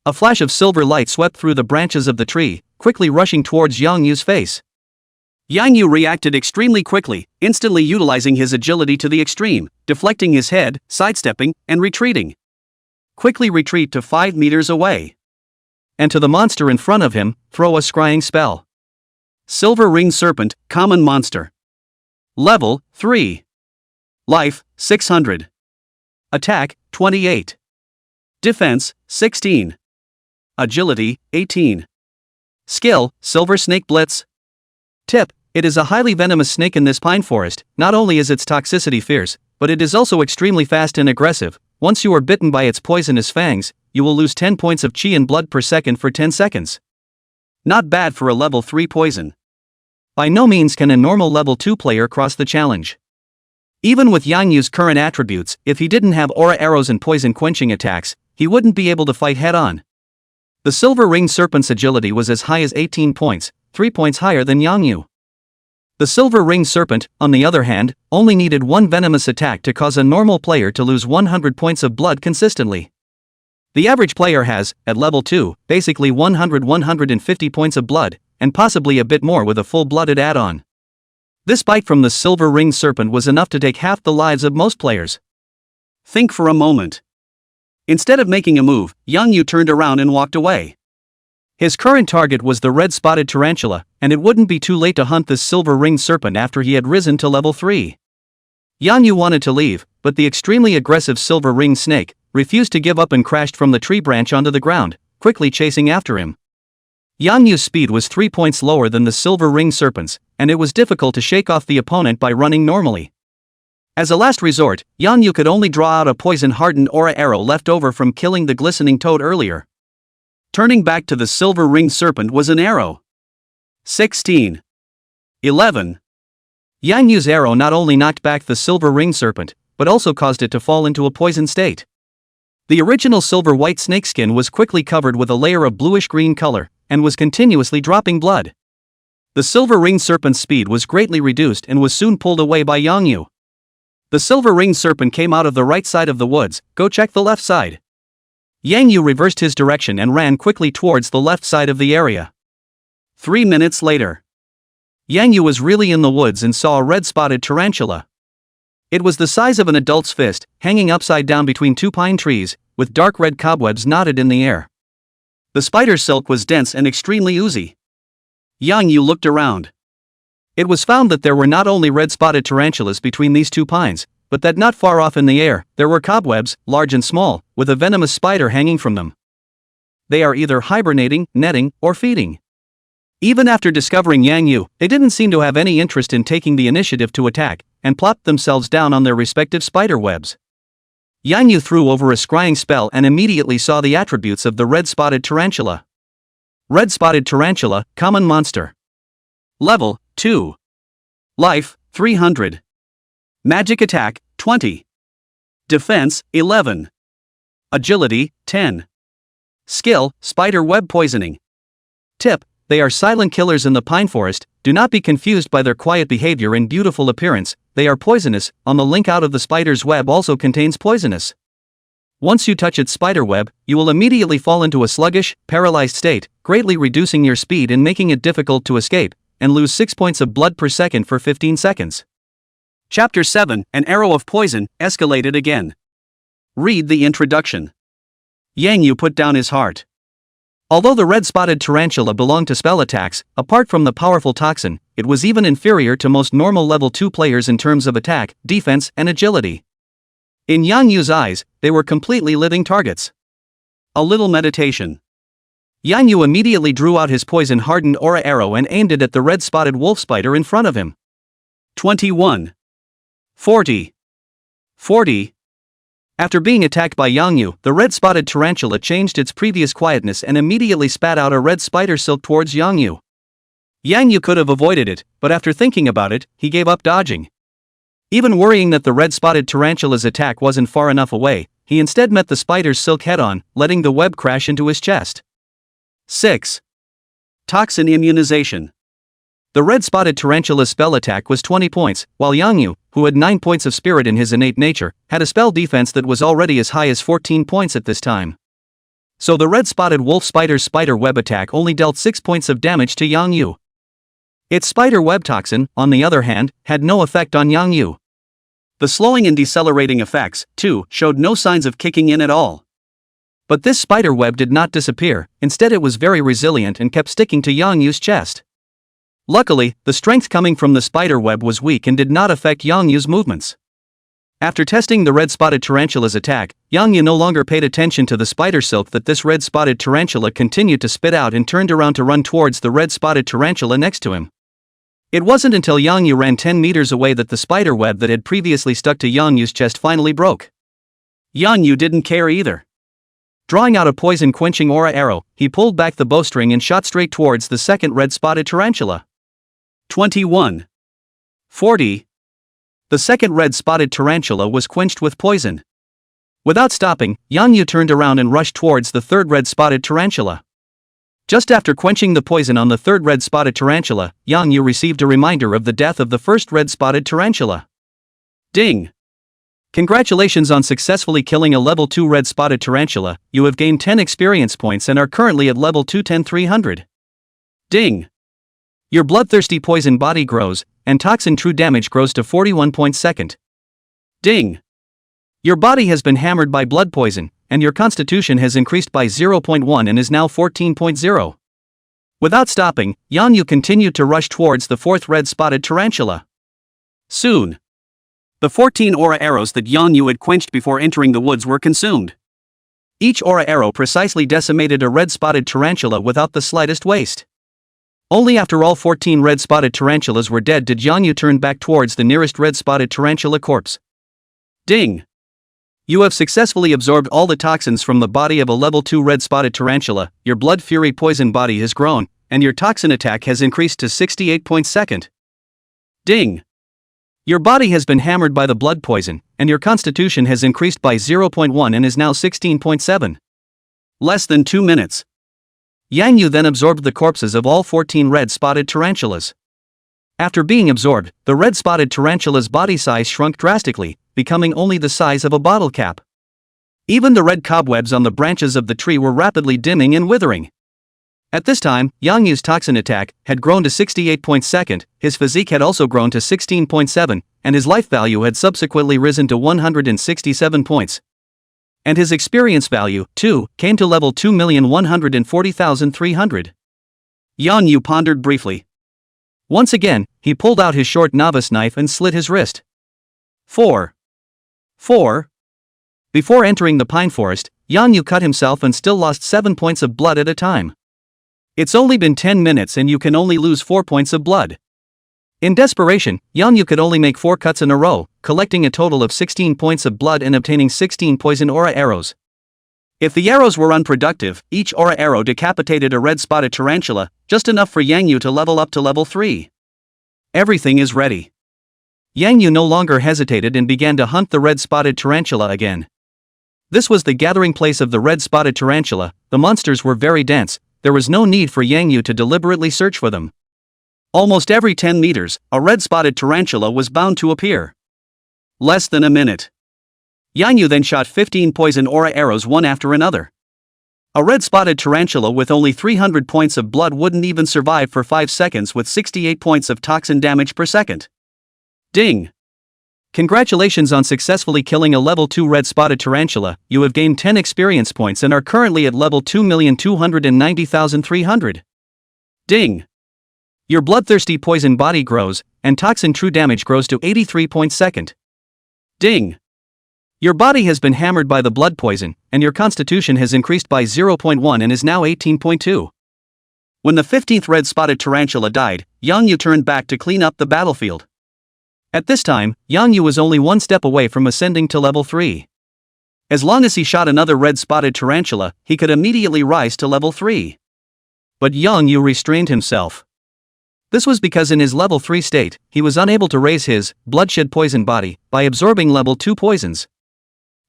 a flash of silver light swept through the branches of the tree, quickly rushing towards Yang Yu's face. Yang Yu reacted extremely quickly, instantly utilizing his agility to the extreme, deflecting his head, sidestepping, and retreating. Quickly retreat to 5 meters away. And to the monster in front of him, throw a scrying spell. Silver Ring Serpent, Common Monster. Level 3. Life, 600. Attack, 28. Defense, 16. Agility, 18. Skill, Silver Snake Blitz. Tip: it is a highly venomous snake in this pine forest. Not only is its toxicity fierce, but it is also extremely fast and aggressive. Once you are bitten by its poisonous fangs, you will lose 10 points of chi and blood per second for 10 seconds. Not bad for a level 3 poison. By no means can a normal level 2 player cross the challenge. Even with Yang Yu's current attributes, if he didn't have aura arrows and poison quenching attacks, he wouldn't be able to fight head-on. The Silver Ring Serpent's agility was as high as 18 points, 3 points higher than Yang Yu. The Silver Ring Serpent, on the other hand, only needed one venomous attack to cause a normal player to lose 100 points of blood consistently. The average player has, at level 2, basically 150 points of blood, and possibly a bit more with a full-blooded add-on. This bite from the Silver Ring Serpent was enough to take half the lives of most players. Think for a moment. Instead of making a move, Yang Yu turned around and walked away. His current target was the red-spotted tarantula, and it wouldn't be too late to hunt this Silver Ring Serpent after he had risen to level 3. Yang Yu wanted to leave, but the extremely aggressive Silver Ring Snake refused to give up and crashed from the tree branch onto the ground, quickly chasing after him. Yang Yu's speed was 3 points lower than the Silver Ring Serpent's, and it was difficult to shake off the opponent by running normally. As a last resort, Yang Yu could only draw out a poison-hardened aura arrow left over from killing the glistening toad earlier. Turning back to the Silver Ring Serpent was an arrow. 16. 11. Yang Yu's arrow not only knocked back the silver ringed serpent, but also caused it to fall into a poisoned state. The original silver-white snakeskin was quickly covered with a layer of bluish-green color, and was continuously dropping blood. The silver-ringed serpent's speed was greatly reduced and was soon pulled away by Yang Yu. The silver-ringed serpent came out of the right side of the woods. Go check the left side. Yang Yu reversed his direction and ran quickly towards the left side of the area. 3 minutes later, Yang Yu was really in the woods and saw a red-spotted tarantula. It was the size of an adult's fist, hanging upside down between 2 pine trees, with dark red cobwebs knotted in the air. The spider's silk was dense and extremely oozy. Yang Yu looked around. It was found that there were not only red-spotted tarantulas between these 2 pines, but that not far off in the air, there were cobwebs, large and small, with a venomous spider hanging from them. They are either hibernating, netting, or feeding. Even after discovering Yang Yu, they didn't seem to have any interest in taking the initiative to attack, and plopped themselves down on their respective spider webs. Yang Yu threw over a scrying spell and immediately saw the attributes of the red-spotted tarantula. Red-spotted tarantula, common monster. Level, 2. Life, 300. Magic attack, 20. Defense, 11. Agility, 10. Skill, spider web poisoning. Tip: they are silent killers in the pine forest. Do not be confused by their quiet behavior and beautiful appearance. They are poisonous. On the link out of the spider's web also contains poisonous. Once you touch its spider web, you will immediately fall into a sluggish, paralyzed state, greatly reducing your speed and making it difficult to escape, and lose 6 points of blood per second for 15 seconds. Chapter 7, An Arrow of Poison, escalated again. Read the introduction. Yang Yu put down his heart. Although the red-spotted tarantula belonged to spell attacks, apart from the powerful toxin, it was even inferior to most normal level 2 players in terms of attack, defense, and agility. In Yang Yu's eyes, they were completely living targets. A little meditation. Yang Yu immediately drew out his poison-hardened aura arrow and aimed it at the red-spotted wolf spider in front of him. 21. 40. 40. After being attacked by Yang Yu, the red-spotted tarantula changed its previous quietness and immediately spat out a red spider silk towards Yang Yu. Yang Yu could have avoided it, but after thinking about it, he gave up dodging. Even worrying that the red-spotted tarantula's attack wasn't far enough away, he instead met the spider's silk head-on, letting the web crash into his chest. 6. Toxin immunization. The red-spotted tarantula's spell attack was 20 points, while Yang Yu, who had 9 points of spirit in his innate nature, had a spell defense that was already as high as 14 points at this time. So the red-spotted wolf spider's spider web attack only dealt 6 points of damage to Yang Yu. Its spider web toxin, on the other hand, had no effect on Yang Yu. The slowing and decelerating effects, too, showed no signs of kicking in at all. But this spider web did not disappear. Instead it was very resilient and kept sticking to Yang Yu's chest. Luckily, the strength coming from the spider web was weak and did not affect Yang Yu's movements. After testing the red-spotted tarantula's attack, Yang Yu no longer paid attention to the spider silk that this red-spotted tarantula continued to spit out and turned around to run towards the red-spotted tarantula next to him. It wasn't until Yang Yu ran 10 meters away that the spider web that had previously stuck to Yang Yu's chest finally broke. Yang Yu didn't care either. Drawing out a poison-quenching aura arrow, he pulled back the bowstring and shot straight towards the second red-spotted tarantula. 21. 40. The second red-spotted tarantula was quenched with poison. Without stopping, Yang Yu turned around and rushed towards the third red-spotted tarantula. Just after quenching the poison on the third red-spotted tarantula, Yang Yu received a reminder of the death of the first red-spotted tarantula. Ding! Congratulations on successfully killing a level 2 red-spotted tarantula. You have gained 10 experience points and are currently at level 210-300. Ding! Your bloodthirsty poison body grows, and toxin true damage grows to 41 points second. Ding! Your body has been hammered by blood poison, and your constitution has increased by 0.1 and is now 14.0. Without stopping, Yang Yu continued to rush towards the fourth red-spotted tarantula. Soon, the 14 aura arrows that Yang Yu had quenched before entering the woods were consumed. Each aura arrow precisely decimated a red-spotted tarantula without the slightest waste. Only after all 14 red-spotted tarantulas were dead did Yang Yu turn back towards the nearest red-spotted tarantula corpse. Ding! You have successfully absorbed all the toxins from the body of a level 2 red-spotted tarantula. Your blood fury poison body has grown, and your toxin attack has increased to 68 points second. Ding! Your body has been hammered by the blood poison, and your constitution has increased by 0.1 and is now 16.7. Less than 2 minutes. Yang Yu then absorbed the corpses of all 14 red-spotted tarantulas. After being absorbed, the red-spotted tarantula's body size shrunk drastically, becoming only the size of a bottle cap. Even the red cobwebs on the branches of the tree were rapidly dimming and withering. At this time, Yang Yu's toxin attack had grown to 68.2, his physique had also grown to 16.7, and his life value had subsequently risen to 167 points. And his experience value, too, came to level 2,140,300. Yang Yu pondered briefly. Once again, he pulled out his short novice knife and slit his wrist. 4. Before entering the pine forest, Yang Yu cut himself and still lost 7 points of blood at a time. It's only been 10 minutes and you can only lose 4 points of blood. In desperation, Yang Yu could only make 4 cuts in a row, collecting a total of 16 points of blood and obtaining 16 poison aura arrows. If the arrows were unproductive, each aura arrow decapitated a red-spotted tarantula, just enough for Yang Yu to level up to level 3. Everything is ready. Yang Yu no longer hesitated and began to hunt the red-spotted tarantula again. This was the gathering place of the red-spotted tarantula. The monsters were very dense, there was no need for Yang Yu to deliberately search for them. Almost every 10 meters, a red-spotted tarantula was bound to appear. Less than a minute. Yang Yu then shot 15 poison aura arrows one after another. A red-spotted tarantula with only 300 points of blood wouldn't even survive for 5 seconds with 68 points of toxin damage per second. Ding! Congratulations on successfully killing a level 2 red-spotted tarantula, you have gained 10 experience points and are currently at level 2,290,300. Ding! Your bloodthirsty poison body grows, and toxin true damage grows to 83 points second. Ding! Your body has been hammered by the blood poison, and your constitution has increased by 0.1 and is now 18.2. When the 15th red-spotted tarantula died, Yang Yu turned back to clean up the battlefield. At this time, Yang Yu was only one step away from ascending to level 3. As long as he shot another red-spotted tarantula, he could immediately rise to level 3. But Yang Yu restrained himself. This was because in his level 3 state, he was unable to raise his bloodshed poison body by absorbing level 2 poisons.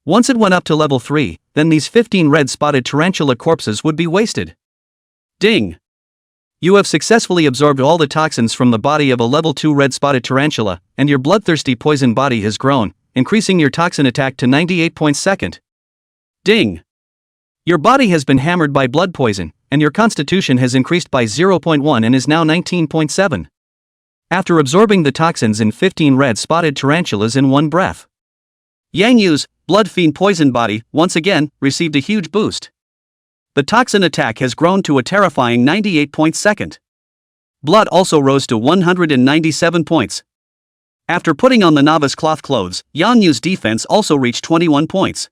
Once it went up to level 3, then these 15 red-spotted tarantula corpses would be wasted. Ding! You have successfully absorbed all the toxins from the body of a level 2 red-spotted tarantula, and your bloodthirsty poison body has grown, increasing your toxin attack to 98 points second. Ding! Your body has been hammered by blood poison, and your constitution has increased by 0.1 and is now 19.7. After absorbing the toxins in 15 red-spotted tarantulas in one breath, Yang Yu's blood fiend poison body once again received a huge boost. The toxin attack has grown to a terrifying 98 points second. Blood also rose to 197 points. After putting on the novice cloth clothes, Yang Yu's defense also reached 21 points.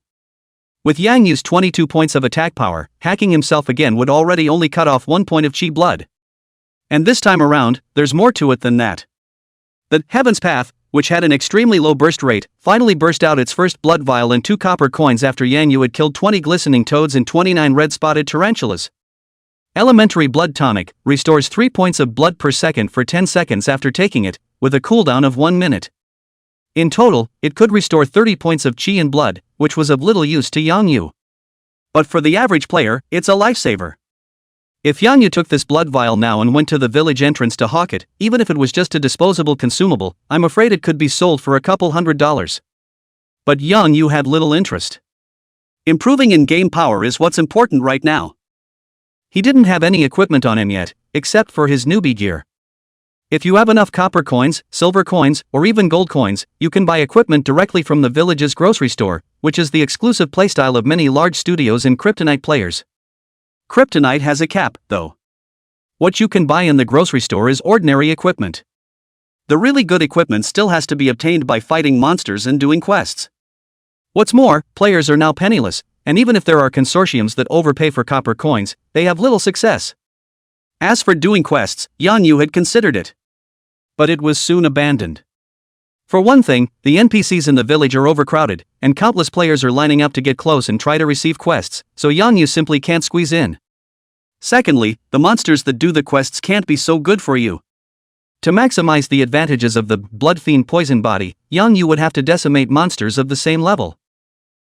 With Yang Yu's 22 points of attack power, hacking himself again would already only cut off 1 point of chi blood. And this time around, there's more to it than that. The Heaven's Path, which had an extremely low burst rate, finally burst out its first blood vial and 2 copper coins after Yang Yu had killed 20 glistening toads and 29 red-spotted tarantulas. Elementary Blood Tonic restores 3 points of blood per second for 10 seconds after taking it, with a cooldown of 1 minute. In total, it could restore 30 points of chi and blood, which was of little use to Yang Yu. But for the average player, it's a lifesaver. If Yang Yu took this blood vial now and went to the village entrance to hawk it, even if it was just a disposable consumable, I'm afraid it could be sold for a couple $100. But Yang Yu had little interest. Improving in-game power is what's important right now. He didn't have any equipment on him yet, except for his newbie gear. If you have enough copper coins, silver coins, or even gold coins, you can buy equipment directly from the village's grocery store, which is the exclusive playstyle of many large studios and Kryptonite players. Kryptonite has a cap, though. What you can buy in the grocery store is ordinary equipment. The really good equipment still has to be obtained by fighting monsters and doing quests. What's more, players are now penniless, and even if there are consortiums that overpay for copper coins, they have little success. As for doing quests, Yang Yu had considered it. But it was soon abandoned. For one thing, the NPCs in the village are overcrowded, and countless players are lining up to get close and try to receive quests, so Yang Yu simply can't squeeze in. Secondly, the monsters that do the quests can't be so good for you. To maximize the advantages of the blood fiend poison body, Yang Yu would have to decimate monsters of the same level.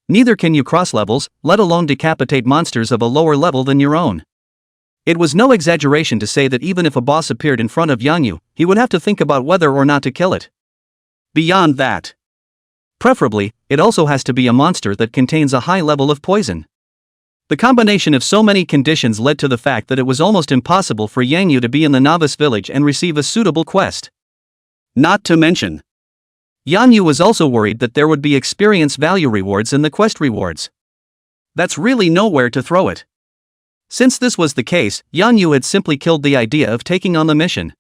Neither can you cross levels, let alone decapitate monsters of a lower level than your own. It was no exaggeration to say that even if a boss appeared in front of Yang Yu, he would have to think about whether or not to kill it. Beyond that, preferably, it also has to be a monster that contains a high level of poison. The combination of so many conditions led to the fact that it was almost impossible for Yang Yu to be in the novice village and receive a suitable quest. Not to mention, Yang Yu was also worried that there would be experience value rewards in the quest rewards. That's really nowhere to throw it. Since this was the case, Yang Yu had simply killed the idea of taking on the mission.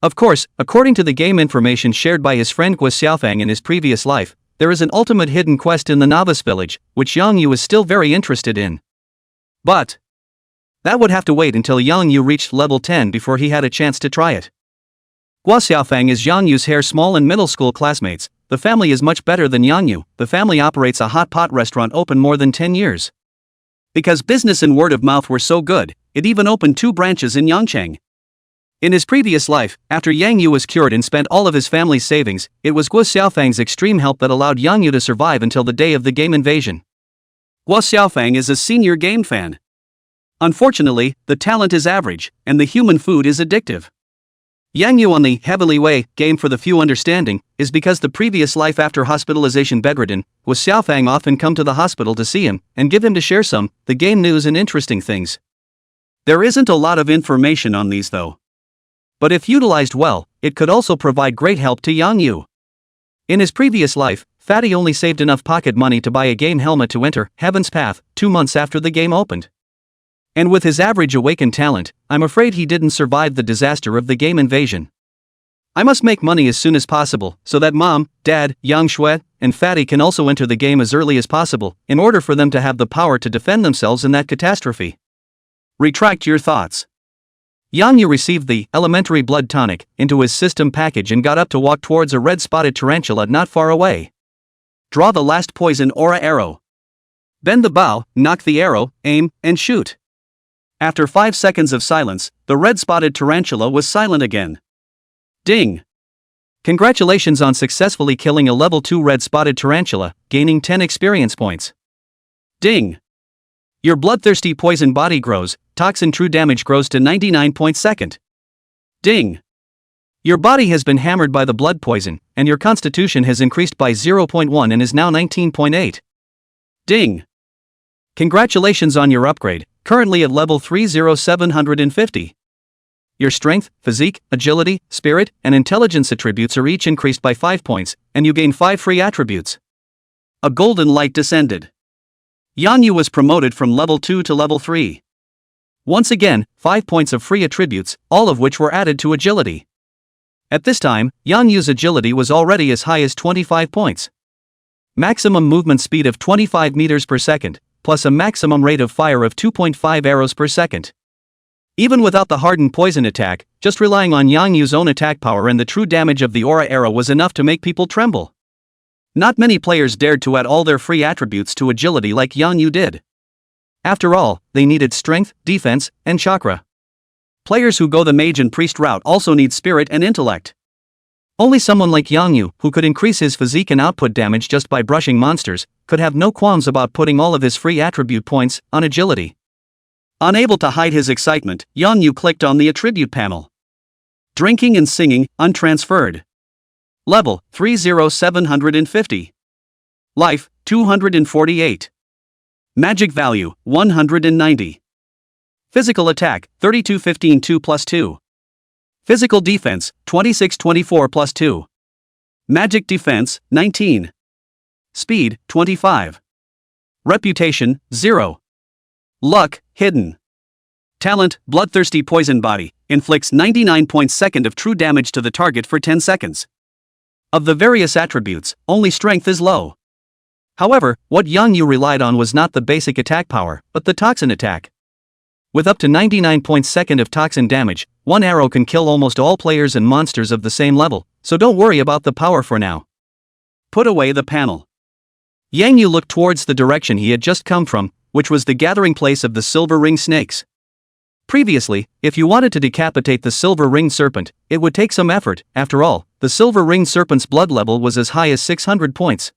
Of course, according to the game information shared by his friend Guo Xiaofang in his previous life, there is an ultimate hidden quest in the novice village, which Yang Yu is still very interested in. But that would have to wait until Yang Yu reached level 10 before he had a chance to try it. Guo Xiaofang is Yang Yu's hair small and middle school classmates. The family is much better than Yang Yu. The family operates a hot pot restaurant open more than 10 years. Because business and word of mouth were so good, it even opened 2 branches in Yangcheng. In his previous life, after Yang Yu was cured and spent all of his family's savings, it was Guo Xiaofang's extreme help that allowed Yang Yu to survive until the day of the game invasion. Guo Xiaofang is a senior game fan. Unfortunately, the talent is average, and the human food is addictive. Yang Yu on the heavily way game for the few understanding is because the previous life after hospitalization bedridden, Guo Xiaofang often come to the hospital to see him and give him to share some the game news and interesting things. There isn't a lot of information on these though. But if utilized well, it could also provide great help to Yang Yu. In his previous life, Fatty only saved enough pocket money to buy a game helmet to enter Heaven's Path 2 months after the game opened. And with his average awakened talent, I'm afraid he didn't survive the disaster of the game invasion. I must make money as soon as possible, so that Mom, Dad, Yang Shui, and Fatty can also enter the game as early as possible, in order for them to have the power to defend themselves in that catastrophe. Retract your thoughts. Yang Yu received the elementary blood tonic into his system package and got up to walk towards a red-spotted tarantula not far away. Draw the last poison aura arrow. Bend the bow, knock the arrow, aim, and shoot. After 5 seconds of silence, the red-spotted tarantula was silent again. Ding! Congratulations on successfully killing a level 2 red-spotted tarantula, gaining 10 experience points. Ding! Your bloodthirsty poison body grows, toxin true damage grows to 99 points second. Ding! Your body has been hammered by the blood poison, and your constitution has increased by 0.1 and is now 19.8. Ding! Congratulations on your upgrade, currently at level 30750. Your strength, physique, agility, spirit, and intelligence attributes are each increased by 5 points, and you gain 5 free attributes. A golden light descended. Yang Yu was promoted from level 2 to level 3. Once again, 5 points of free attributes, all of which were added to agility. At this time, Yang Yu's agility was already as high as 25 points. Maximum movement speed of 25 meters per second, plus a maximum rate of fire of 2.5 arrows per second. Even without the hardened poison attack, just relying on Yang Yu's own attack power and the true damage of the aura arrow was enough to make people tremble. Not many players dared to add all their free attributes to agility like Yang Yu did. After all, they needed strength, defense, and chakra. Players who go the mage and priest route also need spirit and intellect. Only someone like Yang Yu, who could increase his physique and output damage just by brushing monsters, could have no qualms about putting all of his free attribute points on agility. Unable to hide his excitement, Yang Yu clicked on the attribute panel. Drinking and singing, untransferred. Level, 30750. Life, 248. Magic value, 190. Physical attack, 3215 2 plus 2. Physical defense, 2624 plus 2. Magic defense, 19. Speed, 25. Reputation, 0. Luck, hidden. Talent, bloodthirsty poison body, inflicts 99 points second of true damage to the target for 10 seconds. Of the various attributes, only strength is low. However, what Yang Yu relied on was not the basic attack power, but the toxin attack. With up to 99 points second of toxin damage, one arrow can kill almost all players and monsters of the same level, so don't worry about the power for now. Put away the panel. Yang Yu looked towards the direction he had just come from, which was the gathering place of the silver ring snakes. Previously, if you wanted to decapitate the silver-ringed serpent, it would take some effort. After all, the silver-ringed serpent's blood level was as high as 600 points.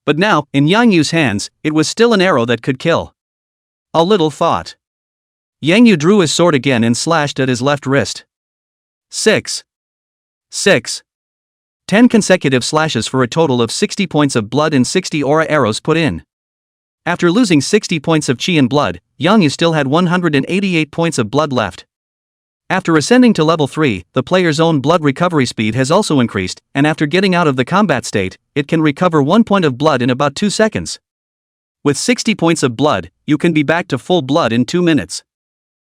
But now, in Yang Yu's hands, it was still an arrow that could kill. A little thought. Yang Yu drew his sword again and slashed at his left wrist. 6. 10 consecutive slashes for a total of 60 points of blood and 60 aura arrows put in. After losing 60 points of chi and blood, Yang Yu still had 188 points of blood left. After ascending to level 3, the player's own blood recovery speed has also increased, and after getting out of the combat state, it can recover 1 point of blood in about 2 seconds. With 60 points of blood, you can be back to full blood in 2 minutes.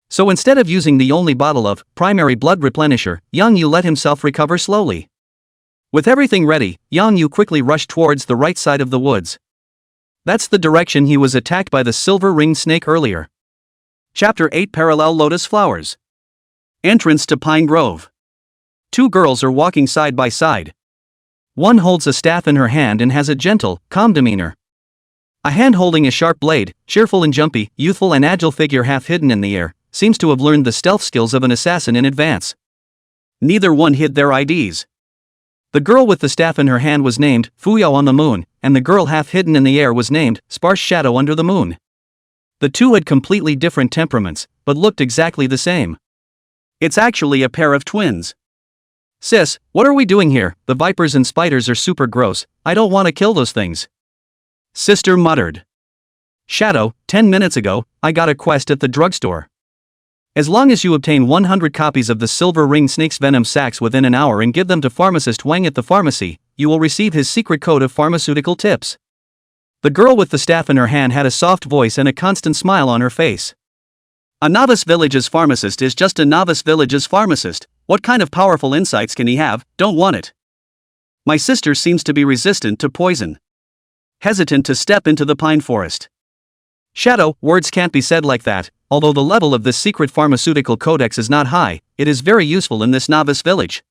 So instead of using the only bottle of primary blood replenisher, Yang Yu let himself recover slowly. With everything ready, Yang Yu quickly rushed towards the right side of the woods. That's the direction he was attacked by the silver-ringed snake earlier. Chapter 8 Parallel Lotus Flowers. Entrance to Pine Grove. 2 girls are walking side by side. One holds a staff in her hand and has a gentle, calm demeanor. A hand holding a sharp blade, cheerful and jumpy, youthful and agile figure half hidden in the air, seems to have learned the stealth skills of an assassin in advance. Neither one hid their IDs. The girl with the staff in her hand was named Fuyao on the Moon, and the girl half hidden in the air was named Sparse Shadow under the Moon. The two had completely different temperaments, but looked exactly the same. It's actually a pair of twins. Sis, what are we doing here? The vipers and spiders are super gross, I don't want to kill those things. Sister muttered. Shadow, 10 minutes ago, I got a quest at the drugstore. As long as you obtain 100 copies of the silver-ringed snake's venom sacs within an hour and give them to pharmacist Wang at the pharmacy, you will receive his secret code of pharmaceutical tips. The girl with the staff in her hand had a soft voice and a constant smile on her face. A novice village's pharmacist is just a novice village's pharmacist. What kind of powerful insights can he have? Don't want it. My sister seems to be resistant to poison. Hesitant to step into the pine forest. Shadow, words can't be said like that. Although the level of this secret pharmaceutical codex is not high, it is very useful in this novice village.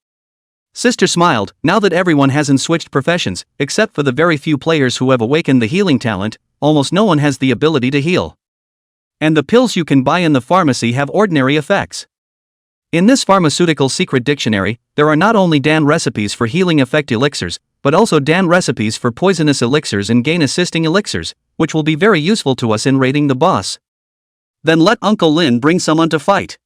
Sister smiled. Now that everyone hasn't switched professions, except for the very few players who have awakened the healing talent, almost no one has the ability to heal. And the pills you can buy in the pharmacy have ordinary effects. In this pharmaceutical secret dictionary, there are not only Dan recipes for healing effect elixirs, but also Dan recipes for poisonous elixirs and gain assisting elixirs, which will be very useful to us in raiding the boss. Then let Uncle Lin bring someone to fight.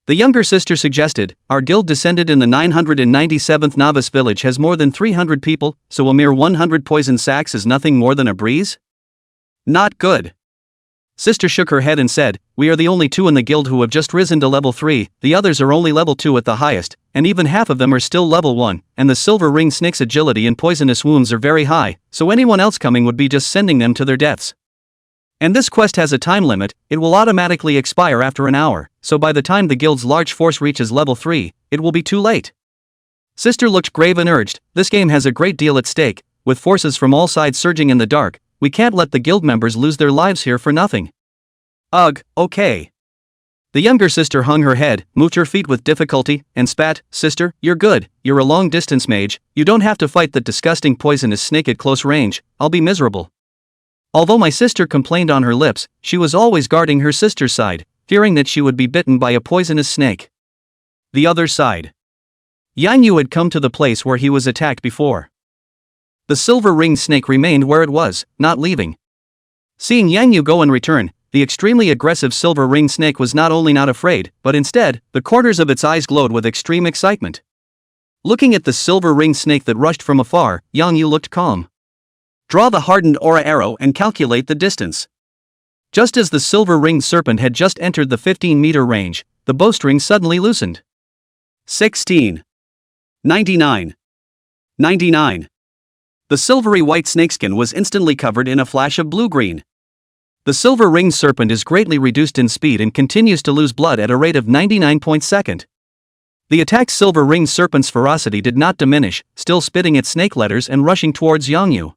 The younger sister suggested. Our guild descended in the 997th novice village has more than 300 people, so a mere 100 poison sacks is nothing more than a breeze? Not good. Sister shook her head and said, we are the only 2 in the guild who have just risen to level 3, the others are only level 2 at the highest, and even half of them are still level 1, and the silver-ringed snake's agility and poisonous wounds are very high, so anyone else coming would be just sending them to their deaths. And this quest has a time limit, it will automatically expire after an hour, so by the time the guild's large force reaches level 3, it will be too late. Sister looked grave and urged, this game has a great deal at stake, with forces from all sides surging in the dark, we can't let the guild members lose their lives here for nothing. Ugh, okay. The younger sister hung her head, moved her feet with difficulty, and spat, Sister, you're good, you're a long-distance mage, you don't have to fight that disgusting poisonous snake at close range, I'll be miserable. Although my sister complained on her lips, she was always guarding her sister's side, fearing that she would be bitten by a poisonous snake. The other side. Yang Yu had come to the place where he was attacked before. The silver-ringed snake remained where it was, not leaving. Seeing Yang Yu go and return, the extremely aggressive silver-ringed snake was not only not afraid, but instead, the corners of its eyes glowed with extreme excitement. Looking at the silver-ringed snake that rushed from afar, Yang Yu looked calm. Draw the hardened aura arrow and calculate the distance. Just as the silver-ringed serpent had just entered the 15-meter range, the bowstring suddenly loosened. 16. 99. 99. The silvery white snakeskin was instantly covered in a flash of blue-green. The silver-ringed serpent is greatly reduced in speed and continues to lose blood at a rate of 99 points per second. The attacked silver-ringed serpent's ferocity did not diminish, still spitting its snake letters and rushing towards Yang Yu.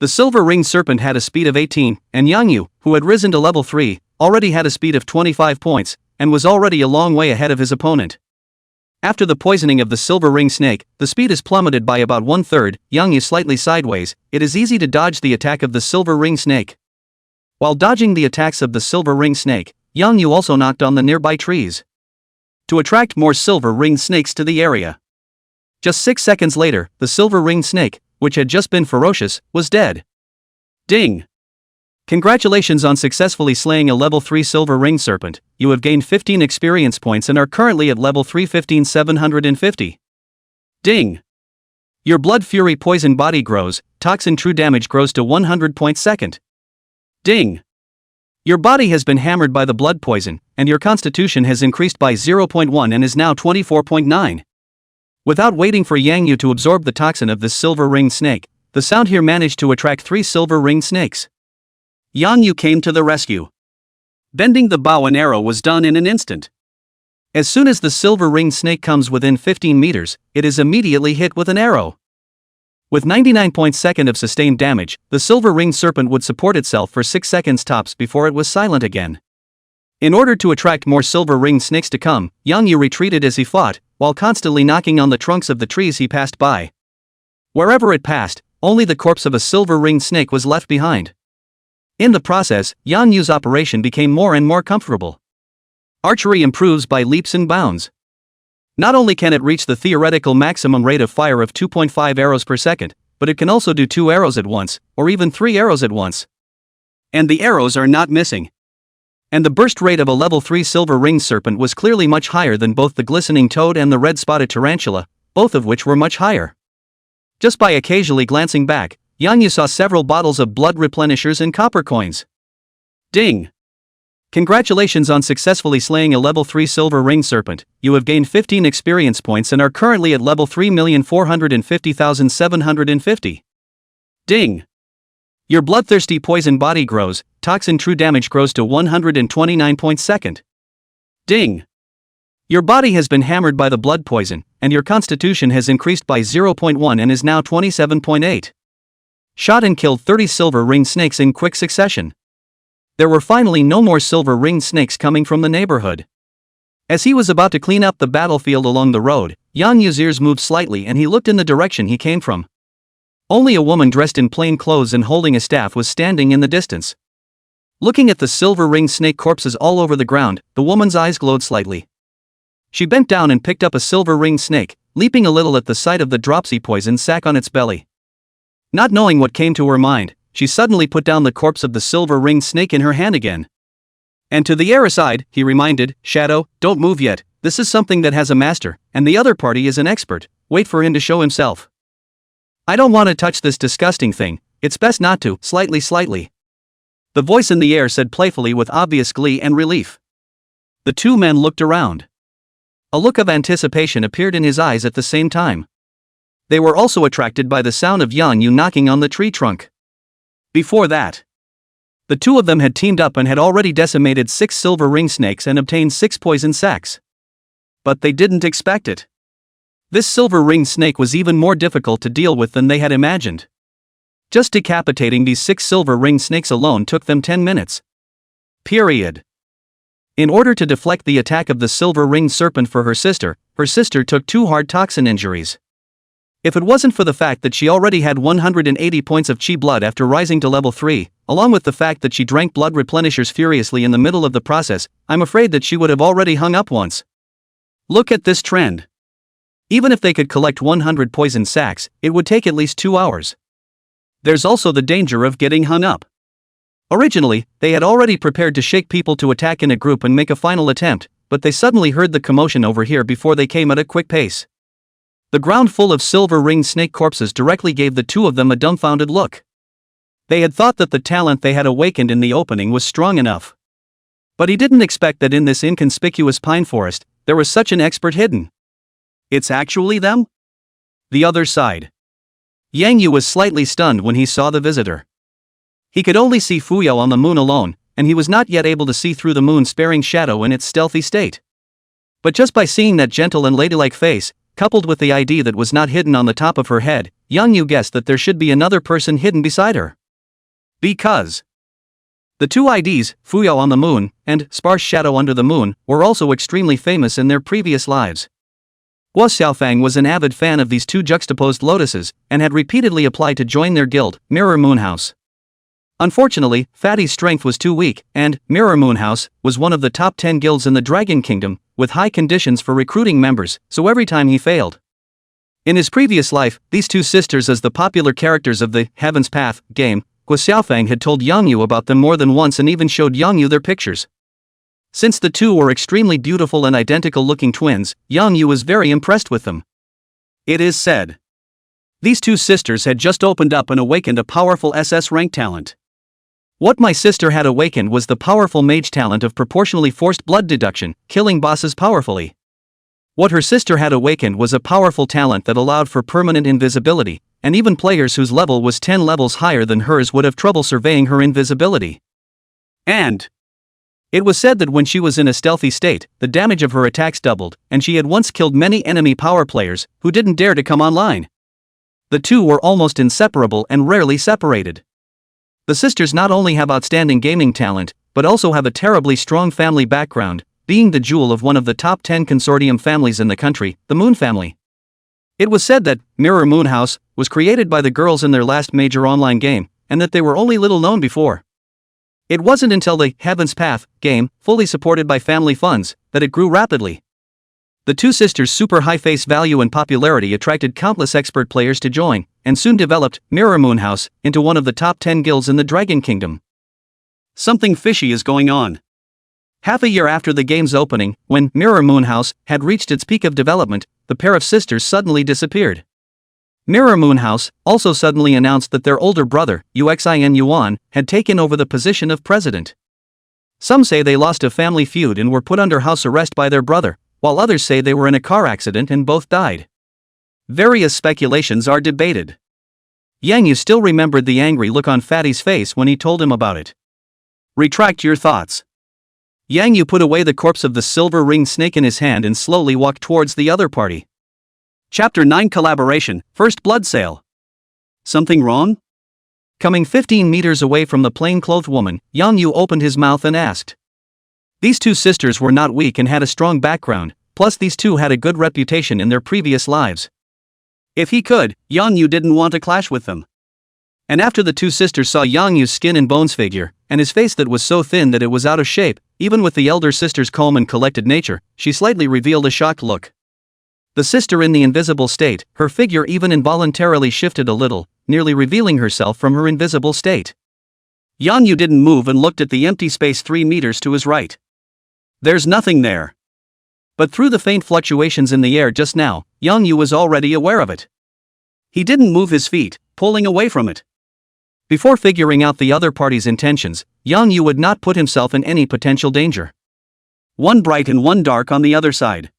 The silver-ringed serpent had a speed of 18, and Yang Yu, who had risen to level 3, already had a speed of 25 points, and was already a long way ahead of his opponent. After the poisoning of the silver-ringed snake, the speed is plummeted by about 1/3, Yang Yu slightly sideways, it is easy to dodge the attack of the silver-ringed snake. While dodging the attacks of the silver-ringed snake, Yang Yu also knocked on the nearby trees to attract more silver-ringed snakes to the area. Just 6 seconds later, the silver-ringed snake, which had just been ferocious, was dead. Ding! Congratulations on successfully slaying a level 3 silver-ringed serpent. You have gained 15 experience points and are currently at level 315,750. Ding! Your blood fury poison body grows, toxin true damage grows to 100 points second. Ding! Your body has been hammered by the blood poison, and your constitution has increased by 0.1 and is now 24.9. Without waiting for Yang Yu to absorb the toxin of this silver-ringed snake, the sound here managed to attract 3 silver-ringed snakes. Yang Yu came to the rescue. Bending the bow and arrow was done in an instant. As soon as the silver-ringed snake comes within 15 meters, it is immediately hit with an arrow. With 99 points second of sustained damage, the silver-ringed serpent would support itself for 6 seconds tops before it was silent again. In order to attract more silver-ringed snakes to come, Yang Yu retreated as he fought, while constantly knocking on the trunks of the trees he passed by. Wherever it passed, only the corpse of a silver-ringed snake was left behind. In the process, Yang Yu's operation became more and more comfortable. Archery improves by leaps and bounds. Not only can it reach the theoretical maximum rate of fire of 2.5 arrows per second, but it can also do 2 arrows at once, or even 3 arrows at once. And the arrows are not missing. And the burst rate of a level 3 silver-ringed serpent was clearly much higher than both the glistening toad and the red-spotted tarantula, both of which were much higher. Just by occasionally glancing back, Yang Yu saw several bottles of blood replenishers and copper coins. Ding! Congratulations on successfully slaying a level 3 silver-ringed serpent. You have gained 15 experience points and are currently at level 3,450,750. Ding! Your bloodthirsty poison body grows, toxin true damage grows to 129 points second. Ding! Your body has been hammered by the blood poison, and your constitution has increased by 0.1 and is now 27.8. Shot and killed 30 silver-ringed snakes in quick succession. There were finally no more silver-ringed snakes coming from the neighborhood. As he was about to clean up the battlefield along the road, Yang Yu's ears moved slightly and he looked in the direction he came from. Only a woman dressed in plain clothes and holding a staff was standing in the distance. Looking at the silver-ringed snake corpses all over the ground, the woman's eyes glowed slightly. She bent down and picked up a silver-ringed snake, leaping a little at the sight of the dropsy poison sac on its belly. Not knowing what came to her mind, she suddenly put down the corpse of the silver-ringed snake in her hand again. And to the heir aside, he reminded, "Shadow, don't move yet, this is something that has a master, and the other party is an expert, wait for him to show himself." "I don't want to touch this disgusting thing, it's best not to, slightly. The voice in the air said playfully with obvious glee and relief. The two men looked around. A look of anticipation appeared in his eyes at the same time. They were also attracted by the sound of Yang Yu knocking on the tree trunk. Before that, the two of them had teamed up and had already decimated 6 silver-ringed snakes and obtained 6 poison sacs. But they didn't expect it. This silver-ringed snake was even more difficult to deal with than they had imagined. Just decapitating these 6 silver-ringed snakes alone took them 10 minutes. Period. In order to deflect the attack of the silver-ringed serpent for her sister took 2 hard toxin injuries. If it wasn't for the fact that she already had 180 points of chi blood after rising to level 3, along with the fact that she drank blood replenishers furiously in the middle of the process, I'm afraid that she would have already hung up once. Look at this trend. Even if they could collect 100 poison sacs, it would take at least 2 hours. There's also the danger of getting hung up. Originally, they had already prepared to shake people to attack in a group and make a final attempt, but they suddenly heard the commotion over here before they came at a quick pace. The ground full of silver-ringed snake corpses directly gave the two of them a dumbfounded look. They had thought that the talent they had awakened in the opening was strong enough. But he didn't expect that in this inconspicuous pine forest, there was such an expert hidden. It's actually them? The other side. Yang Yu was slightly stunned when he saw the visitor. He could only see Fuyao on the moon alone, and he was not yet able to see through the moon's sparing shadow in its stealthy state. But just by seeing that gentle and ladylike face, coupled with the ID that was not hidden on the top of her head, Yang Yu guessed that there should be another person hidden beside her. Because the two IDs, Fuyao on the moon, and Sparse Shadow under the moon, were also extremely famous in their previous lives. Guo Xiaofang was an avid fan of these two juxtaposed lotuses, and had repeatedly applied to join their guild, Mirror Moon House. Unfortunately, Fatty's strength was too weak, and Mirror Moon House was one of the top 10 guilds in the Dragon Kingdom, with high conditions for recruiting members, so every time he failed. In his previous life, these two sisters as the popular characters of the Heaven's Path game, Guo Xiaofang had told Yang Yu about them more than once and even showed Yang Yu their pictures. Since the two were extremely beautiful and identical-looking twins, Yang Yu was very impressed with them. It is said these two sisters had just opened up and awakened a powerful SS rank talent. What my sister had awakened was the powerful mage talent of proportionally forced blood deduction, killing bosses powerfully. What her sister had awakened was a powerful talent that allowed for permanent invisibility, and even players whose level was 10 levels higher than hers would have trouble surveying her invisibility. And it was said that when she was in a stealthy state, the damage of her attacks doubled, and she had once killed many enemy power players who didn't dare to come online. The two were almost inseparable and rarely separated. The sisters not only have outstanding gaming talent, but also have a terribly strong family background, being the jewel of one of the top 10 consortium families in the country, the Moon family. It was said that Mirror Moon House was created by the girls in their last major online game, and that they were only little known before. It wasn't until the Heaven's Path game, fully supported by family funds, that it grew rapidly. The two sisters' super high face value and popularity attracted countless expert players to join, and soon developed Mirror Moon House into one of the top 10 guilds in the Dragon Kingdom. Something fishy is going on. Half a year after the game's opening, when Mirror Moon House had reached its peak of development, the pair of sisters suddenly disappeared. Mirror Moon House also suddenly announced that their older brother, Uxin Yuan, had taken over the position of president. Some say they lost a family feud and were put under house arrest by their brother, while others say they were in a car accident and both died. Various speculations are debated. Yang Yu still remembered the angry look on Fatty's face when he told him about it. Retract your thoughts. Yang Yu put away the corpse of the silver-ringed snake in his hand and slowly walked towards the other party. Chapter 9 Collaboration, First Blood Sale. Something wrong? Coming 15 meters away from the plain-clothed woman, Yang Yu opened his mouth and asked. These two sisters were not weak and had a strong background, plus these two had a good reputation in their previous lives. If he could, Yang Yu didn't want to clash with them. And after the two sisters saw Yang Yu's skin and bones figure, and his face that was so thin that it was out of shape, even with the elder sister's calm and collected nature, she slightly revealed a shocked look. The sister in the invisible state, her figure even involuntarily shifted a little, nearly revealing herself from her invisible state. Yang Yu didn't move and looked at the empty space 3 meters to his right. There's nothing there. But through the faint fluctuations in the air just now, Yang Yu was already aware of it. He didn't move his feet, pulling away from it. Before figuring out the other party's intentions, Yang Yu would not put himself in any potential danger. One bright and one dark on the other side.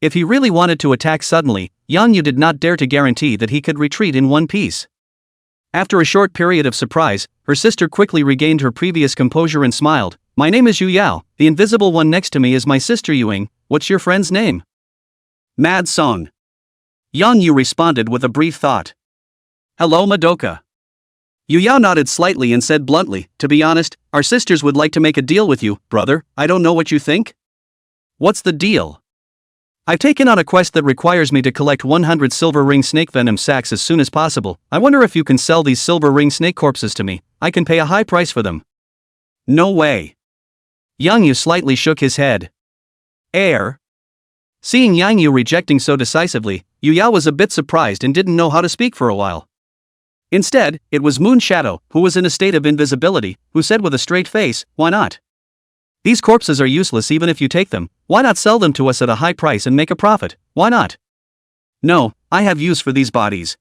If he really wanted to attack suddenly, Yang Yu did not dare to guarantee that he could retreat in one piece. After a short period of surprise, her sister quickly regained her previous composure and smiled. My name is Yu Yao, the invisible one next to me is my sister Yuing, what's your friend's name? Mad Song. Yang Yu responded with a brief thought. Hello Madoka. Yu Yao nodded slightly and said bluntly, to be honest, our sisters would like to make a deal with you, brother, I don't know what you think? What's the deal? I've taken on a quest that requires me to collect 100 silver ring snake venom sacs as soon as possible. I wonder if you can sell these silver ring snake corpses to me, I can pay a high price for them. No way. Yang Yu slightly shook his head. Air. Seeing Yang Yu rejecting so decisively, Yu Yao was a bit surprised and didn't know how to speak for a while. Instead, it was Moon Shadow, who was in a state of invisibility, who said with a straight face, why not? These corpses are useless even if you take them, why not sell them to us at a high price and make a profit, why not? No, I have use for these bodies.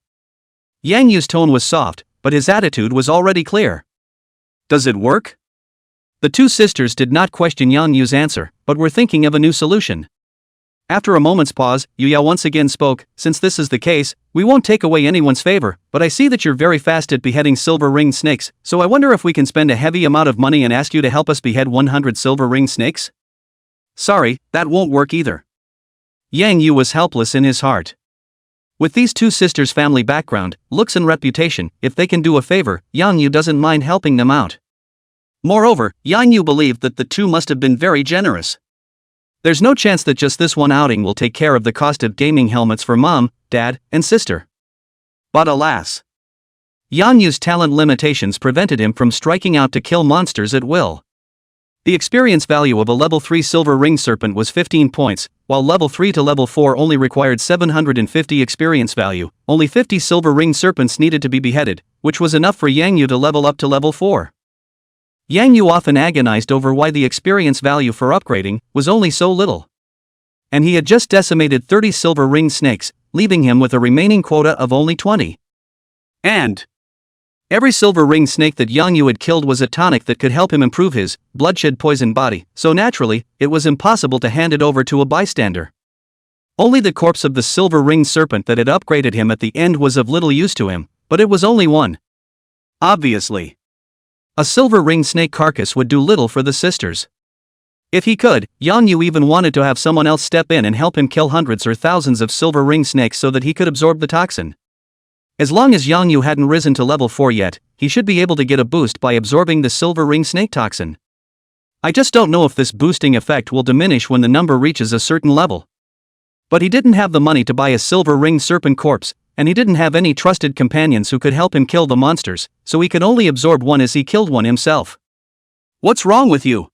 Yang Yu's tone was soft, but his attitude was already clear. Does it work? The two sisters did not question Yang Yu's answer, but were thinking of a new solution. After a moment's pause, Yu Yao once again spoke, since this is the case, we won't take away anyone's favor, but I see that you're very fast at beheading silver-ringed snakes, so I wonder if we can spend a heavy amount of money and ask you to help us behead 100 silver-ringed snakes? Sorry, that won't work either. Yang Yu was helpless in his heart. With these two sisters' family background, looks and reputation, if they can do a favor, Yang Yu doesn't mind helping them out. Moreover, Yang Yu believed that the two must have been very generous. There's no chance that just this one outing will take care of the cost of gaming helmets for mom, dad, and sister. But alas. Yang Yu's talent limitations prevented him from striking out to kill monsters at will. The experience value of a level 3 silver ring serpent was 15 points, while level 3 to level 4 only required 750 experience value. Only 50 silver ring serpents needed to be beheaded, which was enough for Yang Yu to level up to level 4. Yang Yu often agonized over why the experience value for upgrading was only so little. And he had just decimated 30 silver ring snakes, leaving him with a remaining quota of only 20. And every silver ring snake that Yang Yu had killed was a tonic that could help him improve his bloodshed poison body, so naturally, it was impossible to hand it over to a bystander. Only the corpse of the silver ring serpent that had upgraded him at the end was of little use to him, but it was only one. Obviously, a silver ring snake carcass would do little for the sisters. If he could, Yang Yu even wanted to have someone else step in and help him kill hundreds or thousands of silver ring snakes so that he could absorb the toxin. As long as Yang Yu hadn't risen to level 4 yet, he should be able to get a boost by absorbing the silver ring snake toxin. I just don't know if this boosting effect will diminish when the number reaches a certain level. But he didn't have the money to buy a silver ring serpent corpse, and he didn't have any trusted companions who could help him kill the monsters, so he could only absorb one as he killed one himself. What's wrong with you?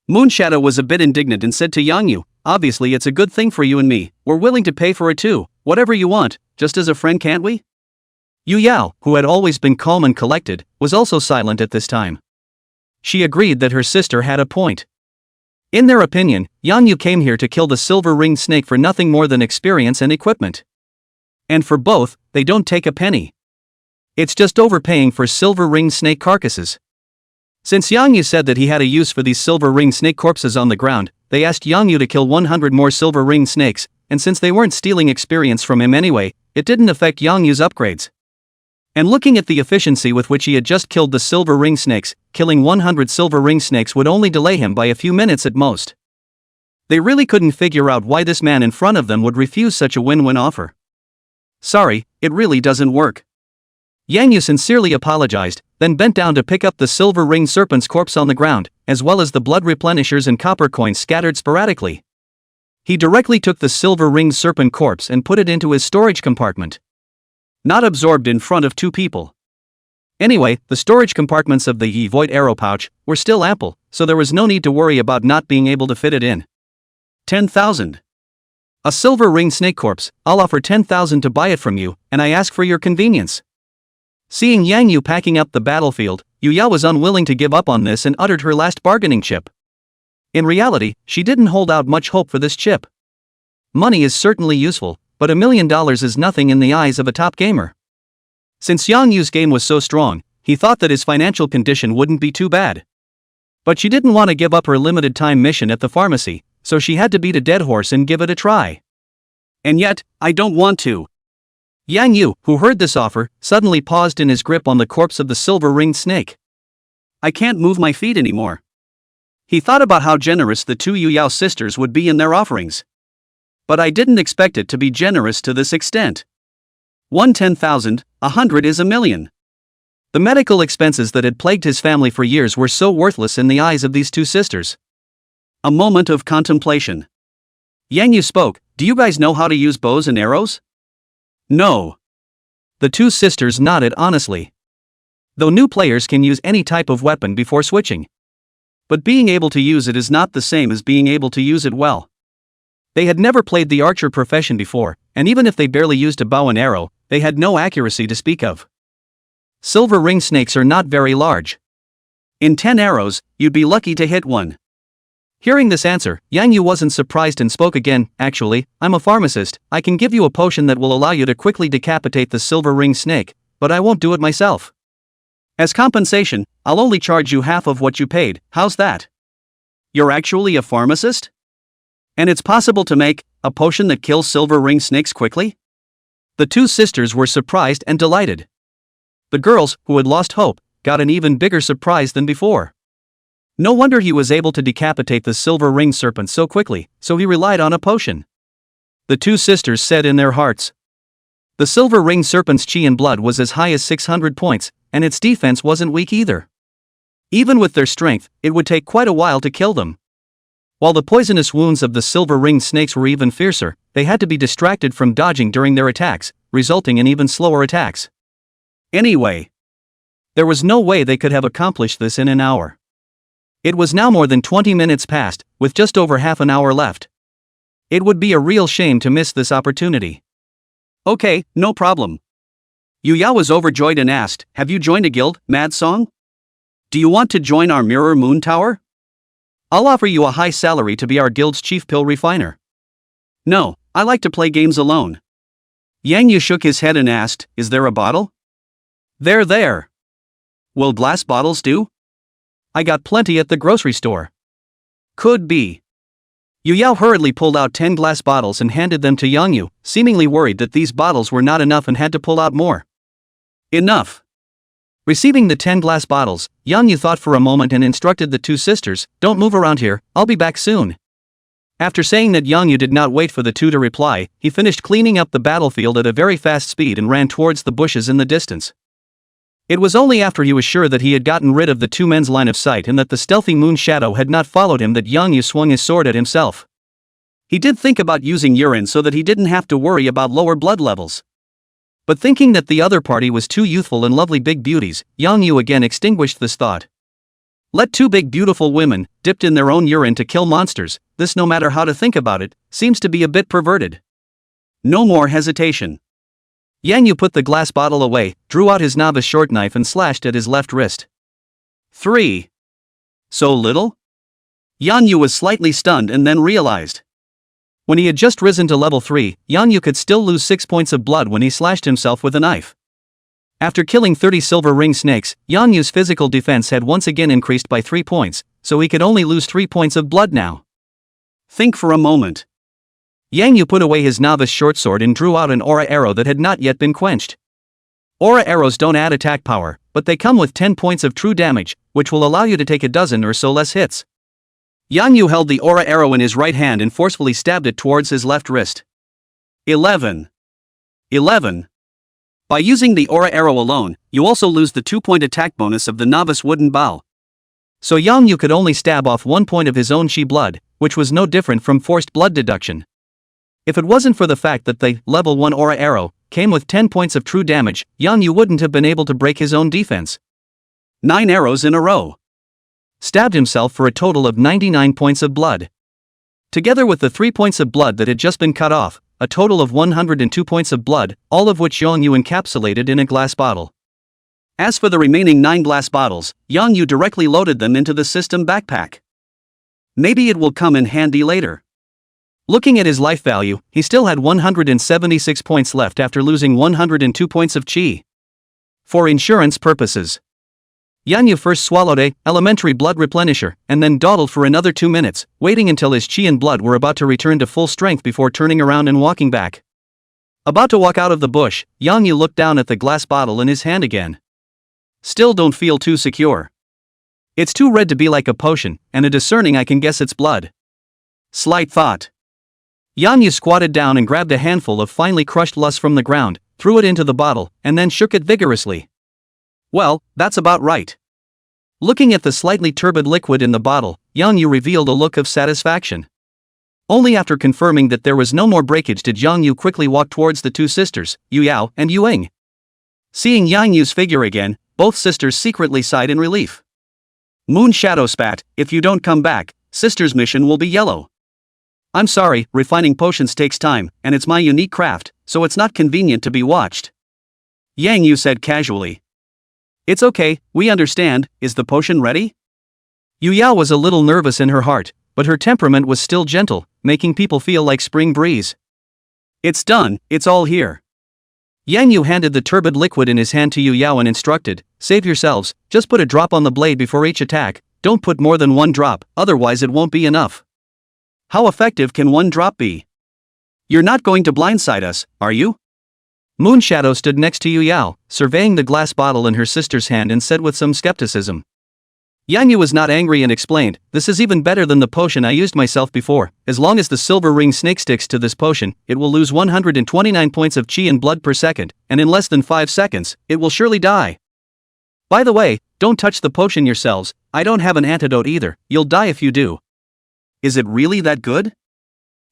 Moonshadow was a bit indignant and said to Yang Yu, obviously it's a good thing for you and me, we're willing to pay for it too, whatever you want, just as a friend, can't we? Yu Yao, who had always been calm and collected, was also silent at this time. She agreed that her sister had a point. In their opinion, Yang Yu came here to kill the silver ring snake for nothing more than experience and equipment. And for both, they don't take a penny. It's just overpaying for silver ring snake carcasses. Since Yang Yu said that he had a use for these silver ring snake corpses on the ground, they asked Yang Yu to kill 100 more silver ring snakes, and since they weren't stealing experience from him anyway, it didn't affect Yang Yu's upgrades. And looking at the efficiency with which he had just killed the silver ring snakes, killing 100 silver ring snakes would only delay him by a few minutes at most. They really couldn't figure out why this man in front of them would refuse such a win-win offer. Sorry, it really doesn't work. Yang Yu sincerely apologized, then bent down to pick up the silver ring serpent's corpse on the ground, as well as the blood replenishers and copper coins scattered sporadically. He directly took the silver ring serpent corpse and put it into his storage compartment. Not absorbed in front of two people. Anyway, the storage compartments of the Yi Void arrow pouch were still ample, so there was no need to worry about not being able to fit it in. 10,000. A silver ring snake corpse, I'll offer 10,000 to buy it from you, and I ask for your convenience. Seeing Yang Yu packing up the battlefield, Yu Yao was unwilling to give up on this and uttered her last bargaining chip. In reality, she didn't hold out much hope for this chip. Money is certainly useful, but $1 million is nothing in the eyes of a top gamer. Since Yang Yu's game was so strong, he thought that his financial condition wouldn't be too bad. But she didn't want to give up her limited time mission at the pharmacy, so she had to beat a dead horse and give it a try. And yet, I don't want to. Yang Yu, who heard this offer, suddenly paused in his grip on the corpse of the silver-ringed snake. I can't move my feet anymore. He thought about how generous the two Yu Yao sisters would be in their offerings. But I didn't expect it to be generous to this extent. 10,000, 100 is $1 million. The medical expenses that had plagued his family for years were so worthless in the eyes of these two sisters. A moment of contemplation. Yang Yu spoke, do you guys know how to use bows and arrows? No. The two sisters nodded honestly. Though new players can use any type of weapon before switching. But being able to use it is not the same as being able to use it well. They had never played the archer profession before, and even if they barely used a bow and arrow, they had no accuracy to speak of. Silver ring snakes are not very large. In 10 arrows, you'd be lucky to hit one. Hearing this answer, Yang Yu wasn't surprised and spoke again, actually, I'm a pharmacist, I can give you a potion that will allow you to quickly decapitate the silver ring snake, but I won't do it myself. As compensation, I'll only charge you half of what you paid, how's that? You're actually a pharmacist? And it's possible to make a potion that kills silver ring snakes quickly? The two sisters were surprised and delighted. The girls, who had lost hope, got an even bigger surprise than before. No wonder he was able to decapitate the silver ring serpent so quickly, so he relied on a potion. The two sisters said in their hearts. The silver ring serpent's chi and blood was as high as 600 points, and its defense wasn't weak either. Even with their strength, it would take quite a while to kill them. While the poisonous wounds of the silver-ringed snakes were even fiercer, they had to be distracted from dodging during their attacks, resulting in even slower attacks. Anyway, there was no way they could have accomplished this in an hour. It was now more than 20 minutes past, with just over half an hour left. It would be a real shame to miss this opportunity. Okay, no problem. Yuya was overjoyed and asked, have you joined a guild, Mad Song? Do you want to join our Mirror Moon Tower? I'll offer you a high salary to be our guild's chief pill refiner. No, I like to play games alone. Yang Yu shook his head and asked, is there a bottle? There. Will glass bottles do? I got plenty at the grocery store. Could be. Yu Yao hurriedly pulled out 10 glass bottles and handed them to Yang Yu, seemingly worried that these bottles were not enough and had to pull out more. Enough. Receiving the 10 glass bottles, Yang Yu thought for a moment and instructed the two sisters, don't move around here, I'll be back soon. After saying that, Yang Yu did not wait for the two to reply, he finished cleaning up the battlefield at a very fast speed and ran towards the bushes in the distance. It was only after he was sure that he had gotten rid of the two men's line of sight and that the stealthy moon shadow had not followed him that Yang Yu swung his sword at himself. He did think about using urine so that he didn't have to worry about lower blood levels. But thinking that the other party was two youthful and lovely big beauties, Yang Yu again extinguished this thought. Let two big beautiful women, dipped in their own urine to kill monsters, this, no matter how to think about it, seems to be a bit perverted. No more hesitation. Yang Yu put the glass bottle away, drew out his novice short knife and slashed at his left wrist. 3. So little? Yang Yu was slightly stunned and then realized. When he had just risen to level 3, Yang Yu could still lose 6 points of blood when he slashed himself with a knife. After killing 30 silver ring snakes, Yang Yu's physical defense had once again increased by 3 points, so he could only lose 3 points of blood now. Think for a moment. Yang Yu put away his novice short sword and drew out an aura arrow that had not yet been quenched. Aura arrows don't add attack power, but they come with 10 points of true damage, which will allow you to take a dozen or so less hits. Yang Yu held the aura arrow in his right hand and forcefully stabbed it towards his left wrist. 11. By using the aura arrow alone, you also lose the 2-point attack bonus of the novice wooden bow. So Yang Yu could only stab off 1 point of his own chi blood, which was no different from forced blood deduction. If it wasn't for the fact that the level 1 aura arrow came with 10 points of true damage, Yang Yu wouldn't have been able to break his own defense. 9 arrows in a row. Stabbed himself for a total of 99 points of blood. Together with the 3 points of blood that had just been cut off, a total of 102 points of blood, all of which Yang Yu encapsulated in a glass bottle. As for the remaining 9 glass bottles, Yang Yu directly loaded them into the system backpack. Maybe it will come in handy later. Looking at his life value, he still had 176 points left after losing 102 points of chi. For insurance purposes, Yang Yu first swallowed a elementary blood replenisher and then dawdled for another 2 minutes, waiting until his chi and blood were about to return to full strength before turning around and walking back. About to walk out of the bush, Yang Yu looked down at the glass bottle in his hand again. Still don't feel too secure. It's too red to be like a potion, and a discerning I can guess it's blood. Slight thought. Yang Yu squatted down and grabbed a handful of finely crushed lust from the ground, threw it into the bottle, and then shook it vigorously. Well, that's about right. Looking at the slightly turbid liquid in the bottle, Yang Yu revealed a look of satisfaction. Only after confirming that there was no more breakage did Yang Yu quickly walk towards the two sisters, Yu Yao and Yu Ying. Seeing Yang Yu's figure again, both sisters secretly sighed in relief. Moon Shadow spat, if you don't come back, sister's mission will be yellow. I'm sorry, refining potions takes time, and it's my unique craft, so it's not convenient to be watched. Yang Yu said casually. It's okay, we understand, is the potion ready? Yu Yao was a little nervous in her heart, but her temperament was still gentle, making people feel like spring breeze. It's done, it's all here. Yang Yu handed the turbid liquid in his hand to Yu Yao and instructed, save yourselves, just put a drop on the blade before each attack, don't put more than 1 drop, otherwise it won't be enough. How effective can 1 drop be? You're not going to blindside us, are you? Moon Shadow stood next to Yu Yao, surveying the glass bottle in her sister's hand and said with some skepticism. Yang Yu was not angry and explained, this is even better than the potion I used myself before, as long as the silver ring snake sticks to this potion, it will lose 129 points of chi and blood per second, and in less than 5 seconds, it will surely die. By the way, don't touch the potion yourselves, I don't have an antidote either, you'll die if you do. Is it really that good?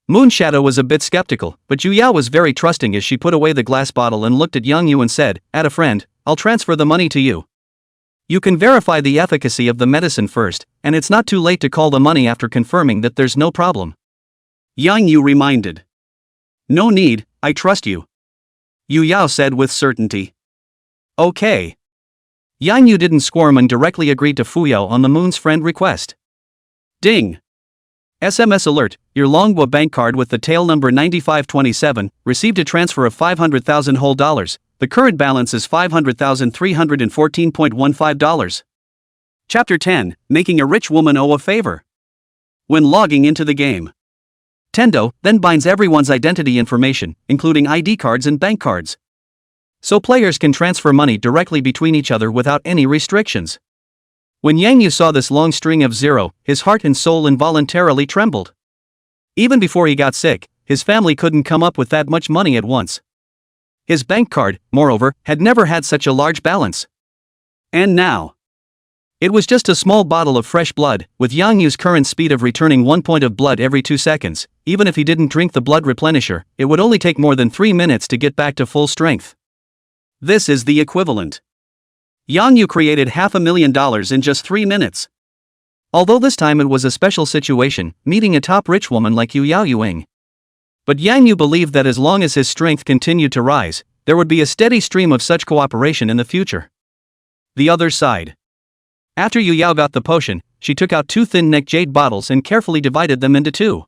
Moon Shadow was a bit skeptical, but Yu Yao was very trusting as she put away the glass bottle and looked at Yang Yu and said, add a friend, I'll transfer the money to you. You can verify the efficacy of the medicine first, and it's not too late to call the money after confirming that there's no problem. Yang Yu reminded. No need, I trust you. Yu Yao said with certainty. Okay. Yang Yu didn't squirm and directly agreed to Fu Yao on the moon's friend request. Ding. SMS alert, your Longhua bank card with the tail number 9527 received a transfer of 500,000 whole dollars. The current balance is $500,314.15. Chapter 10, Making a Rich Woman Owe a Favor. When logging into the game, Tendo then binds everyone's identity information, including ID cards and bank cards, so players can transfer money directly between each other without any restrictions. When Yang Yu saw this long string of zero, his heart and soul involuntarily trembled. Even before he got sick, his family couldn't come up with that much money at once. His bank card, moreover, had never had such a large balance. And now, it was just a small bottle of fresh blood, with Yang Yu's current speed of returning 1 point of blood every 2 seconds. Even if he didn't drink the blood replenisher, it would only take more than 3 minutes to get back to full strength. This is the equivalent. Yang Yu created $500,000 in just 3 minutes. Although this time it was a special situation, meeting a top rich woman like Yu Yao Yuing. But Yang Yu believed that as long as his strength continued to rise, there would be a steady stream of such cooperation in the future. The other side. After Yu Yao got the potion, she took out 2 thin-neck jade bottles and carefully divided them into 2.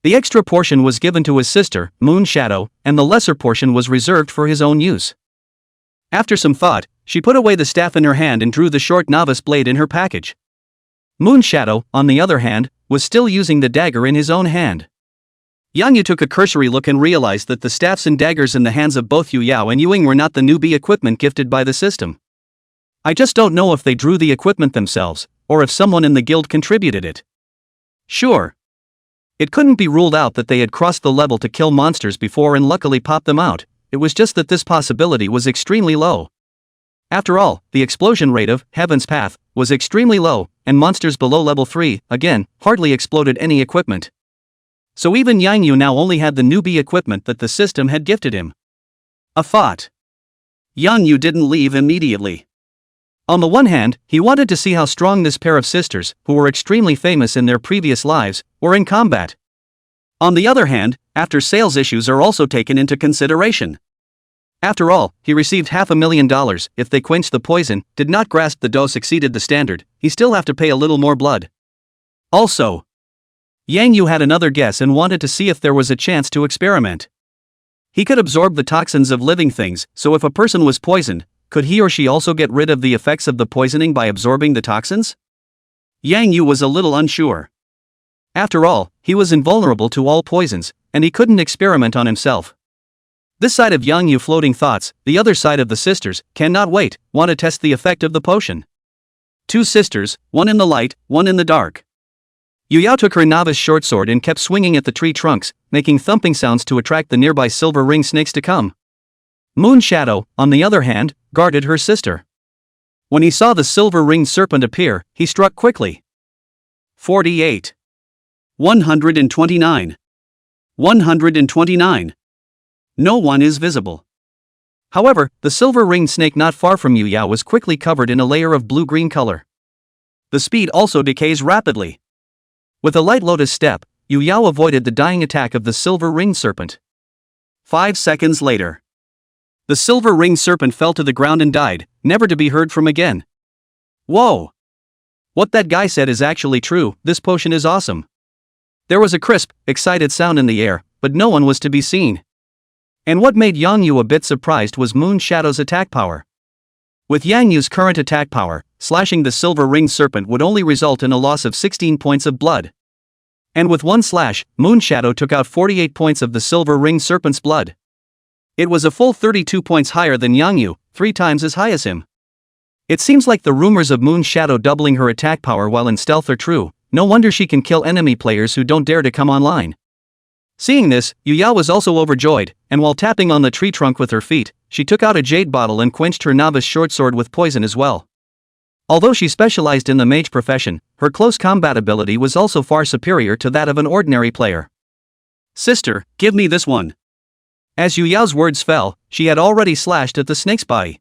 The extra portion was given to his sister, Moon Shadow, and the lesser portion was reserved for his own use. After some thought, she put away the staff in her hand and drew the short novice blade in her package. Moon Shadow, on the other hand, was still using the dagger in his own hand. Yang Yu took a cursory look and realized that the staffs and daggers in the hands of both Yu Yao and Yuing were not the newbie equipment gifted by the system. I just don't know if they drew the equipment themselves, or if someone in the guild contributed it. Sure. It couldn't be ruled out that they had crossed the level to kill monsters before and luckily popped them out, it was just that this possibility was extremely low. After all, the explosion rate of Heaven's Path was extremely low, and monsters below level 3, again, hardly exploded any equipment. So even Yang Yu now only had the newbie equipment that the system had gifted him. A thought. Yang Yu didn't leave immediately. On the one hand, he wanted to see how strong this pair of sisters, who were extremely famous in their previous lives, were in combat. On the other hand, after sales issues are also taken into consideration. After all, he received $500,000, if they quenched the poison, did not grasp the dose exceeded the standard, he still have to pay a little more blood. Also, Yang Yu had another guess and wanted to see if there was a chance to experiment. He could absorb the toxins of living things, so if a person was poisoned, could he or she also get rid of the effects of the poisoning by absorbing the toxins? Yang Yu was a little unsure. After all, he was invulnerable to all poisons, and he couldn't experiment on himself. This side of Yang Yu floating thoughts, the other side of the sisters, cannot wait, want to test the effect of the potion. 2 sisters, one in the light, one in the dark. Yu Yao took her novice short sword and kept swinging at the tree trunks, making thumping sounds to attract the nearby silver ring snakes to come. Moon Shadow, on the other hand, guarded her sister. When he saw the silver ringed serpent appear, he struck quickly. 48. 129. 129. No one is visible. However, the silver-ringed snake not far from Yu Yao was quickly covered in a layer of blue-green color. The speed also decays rapidly. With a light lotus step, Yu Yao avoided the dying attack of the silver-ringed serpent. 5 seconds later, the silver-ringed serpent fell to the ground and died, never to be heard from again. Whoa! What that guy said is actually true, this potion is awesome. There was a crisp, excited sound in the air, but no one was to be seen. And what made Yang Yu a bit surprised was Moon Shadow's attack power. With Yang Yu's current attack power, slashing the silver-ringed serpent would only result in a loss of 16 points of blood. And with one slash, Moon Shadow took out 48 points of the silver-ringed serpent's blood. It was a full 32 points higher than Yang Yu, 3 times as high as him. It seems like the rumors of Moon Shadow doubling her attack power while in stealth are true, no wonder she can kill enemy players who don't dare to come online. Seeing this, Yu Yao was also overjoyed, and while tapping on the tree trunk with her feet, she took out a jade bottle and quenched her novice short sword with poison as well. Although she specialized in the mage profession, her close combat ability was also far superior to that of an ordinary player. Sister, give me this one. As Yu Yao's words fell, she had already slashed at the snake's body.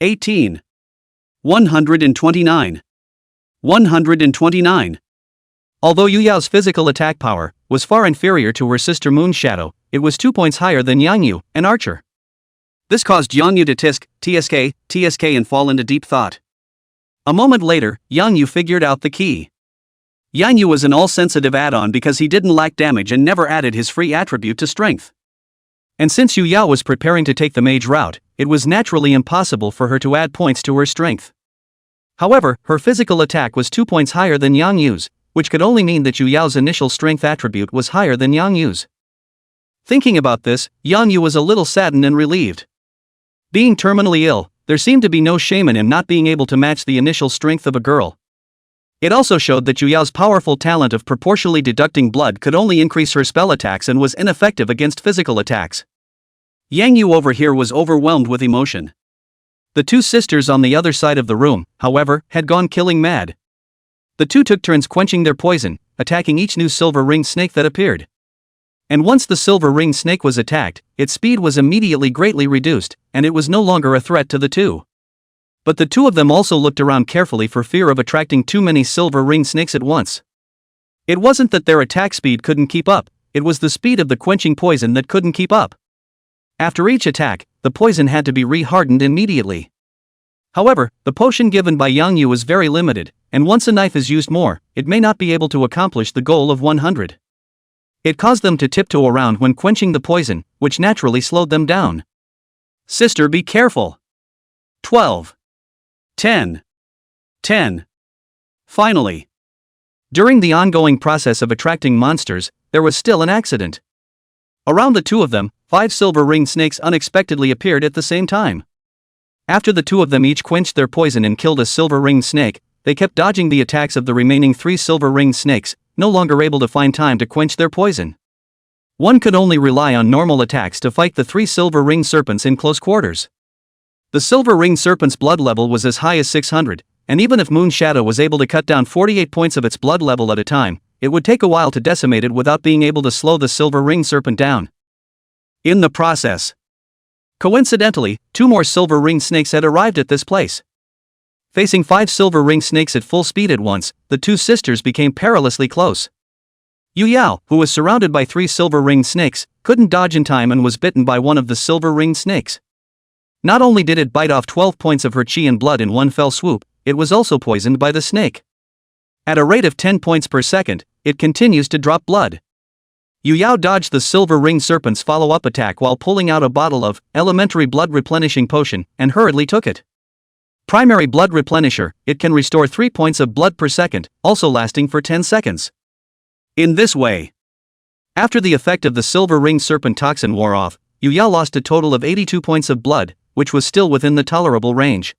18. 129. 129. Although Yu Yao's physical attack power was far inferior to her sister Moonshadow, it was 2 points higher than Yang Yu, an archer. This caused Yang Yu to TSK and fall into deep thought. A moment later, Yang Yu figured out the key. Yang Yu was an all-sensitive add-on because he didn't lack damage and never added his free attribute to strength. And since Yu Yao was preparing to take the mage route, it was naturally impossible for her to add points to her strength. However, her physical attack was 2 points higher than Yang Yu's, which could only mean that Yu Yao's initial strength attribute was higher than Yang Yu's. Thinking about this, Yang Yu was a little saddened and relieved. Being terminally ill, there seemed to be no shame in him not being able to match the initial strength of a girl. It also showed that Yu Yao's powerful talent of proportionally deducting blood could only increase her spell attacks and was ineffective against physical attacks. Yang Yu over here was overwhelmed with emotion. The two sisters on the other side of the room, however, had gone killing mad. The two took turns quenching their poison, attacking each new silver-ringed snake that appeared. And once the silver-ringed snake was attacked, its speed was immediately greatly reduced, and it was no longer a threat to the two. But the two of them also looked around carefully for fear of attracting too many silver-ringed snakes at once. It wasn't that their attack speed couldn't keep up, it was the speed of the quenching poison that couldn't keep up. After each attack, the poison had to be re-hardened immediately. However, the potion given by Yang Yu was very limited, and once a knife is used more, it may not be able to accomplish the goal of 100. It caused them to tiptoe around when quenching the poison, which naturally slowed them down. Sister, be careful. 12. 10. 10. Finally. During the ongoing process of attracting monsters, there was still an accident. Around the two of them, 5 silver-ringed snakes unexpectedly appeared at the same time. After the two of them each quenched their poison and killed a silver-ringed snake, they kept dodging the attacks of the remaining 3 silver-ringed snakes, no longer able to find time to quench their poison. One could only rely on normal attacks to fight the 3 silver-ringed serpents in close quarters. The silver-ringed serpent's blood level was as high as 600, and even if Moonshadow was able to cut down 48 points of its blood level at a time, it would take a while to decimate it without being able to slow the silver-ringed serpent down. In the process, coincidentally, 2 more silver-ringed snakes had arrived at this place. Facing 5 silver-ringed snakes at full speed at once, the two sisters became perilously close. Yu Yao, who was surrounded by 3 silver-ringed snakes, couldn't dodge in time and was bitten by one of the silver-ringed snakes. Not only did it bite off 12 points of her chi and blood in one fell swoop, it was also poisoned by the snake. At a rate of 10 points per second, it continues to drop blood. Yu Yao dodged the silver-ringed serpent's follow-up attack while pulling out a bottle of elementary blood replenishing potion and hurriedly took it. Primary blood replenisher, it can restore 3 points of blood per second, also lasting for 10 seconds. In this way, after the effect of the silver-ringed serpent toxin wore off, Yu Yao lost a total of 82 points of blood, which was still within the tolerable range.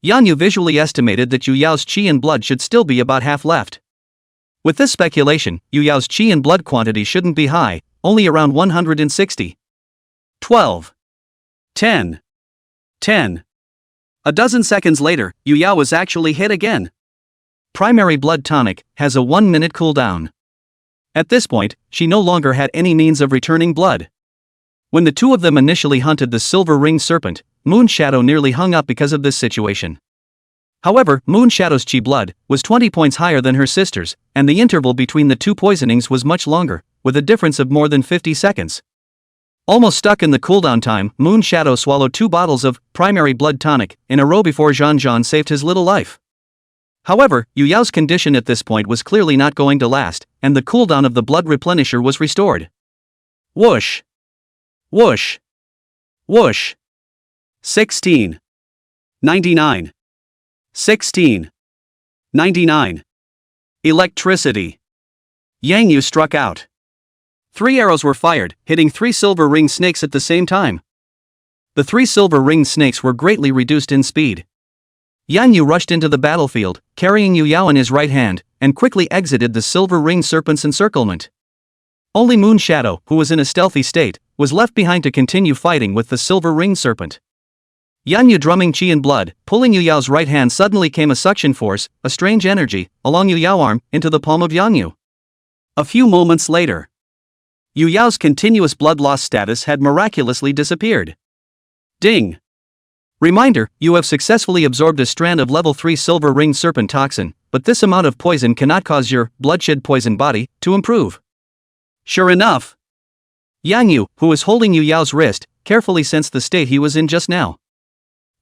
Yang Yu visually estimated that Yu Yao's chi and blood should still be about half left. With this speculation, Yu Yao's chi and blood quantity shouldn't be high, only around 160. 12. 10. 10. A dozen seconds later, Yu Yao was actually hit again. Primary blood tonic has a 1-minute cooldown. At this point, she no longer had any means of returning blood. When the two of them initially hunted the silver-ringed serpent, Moonshadow nearly hung up because of this situation. However, Moonshadow's chi blood was 20 points higher than her sister's, and the interval between the two poisonings was much longer, with a difference of more than 50 seconds. Almost stuck in the cooldown time, Moonshadow swallowed 2 bottles of primary blood tonic in a row before Zhan saved his little life. However, Yu Yao's condition at this point was clearly not going to last, and the cooldown of the blood replenisher was restored. Whoosh! Whoosh! Whoosh! 16. 99. 16. 99. Electricity. Yang Yu struck out. 3 arrows were fired, hitting 3 silver-ringed snakes at the same time. The 3 silver-ringed snakes were greatly reduced in speed. Yang Yu rushed into the battlefield, carrying Yu Yao in his right hand, and quickly exited the silver-ringed serpent's encirclement. Only Moonshadow, who was in a stealthy state, was left behind to continue fighting with the silver-ringed serpent. Yang Yu drumming chi and blood, pulling Yu Yao's right hand suddenly came a suction force, a strange energy, along Yu Yao's arm, into the palm of Yang Yu. A few moments later, Yu Yao's continuous blood loss status had miraculously disappeared. Ding! Reminder, you have successfully absorbed a strand of level 3 silver ringed serpent toxin, but this amount of poison cannot cause your bloodshed poison body to improve. Sure enough, Yang Yu, who was holding Yu Yao's wrist, carefully sensed the state he was in just now.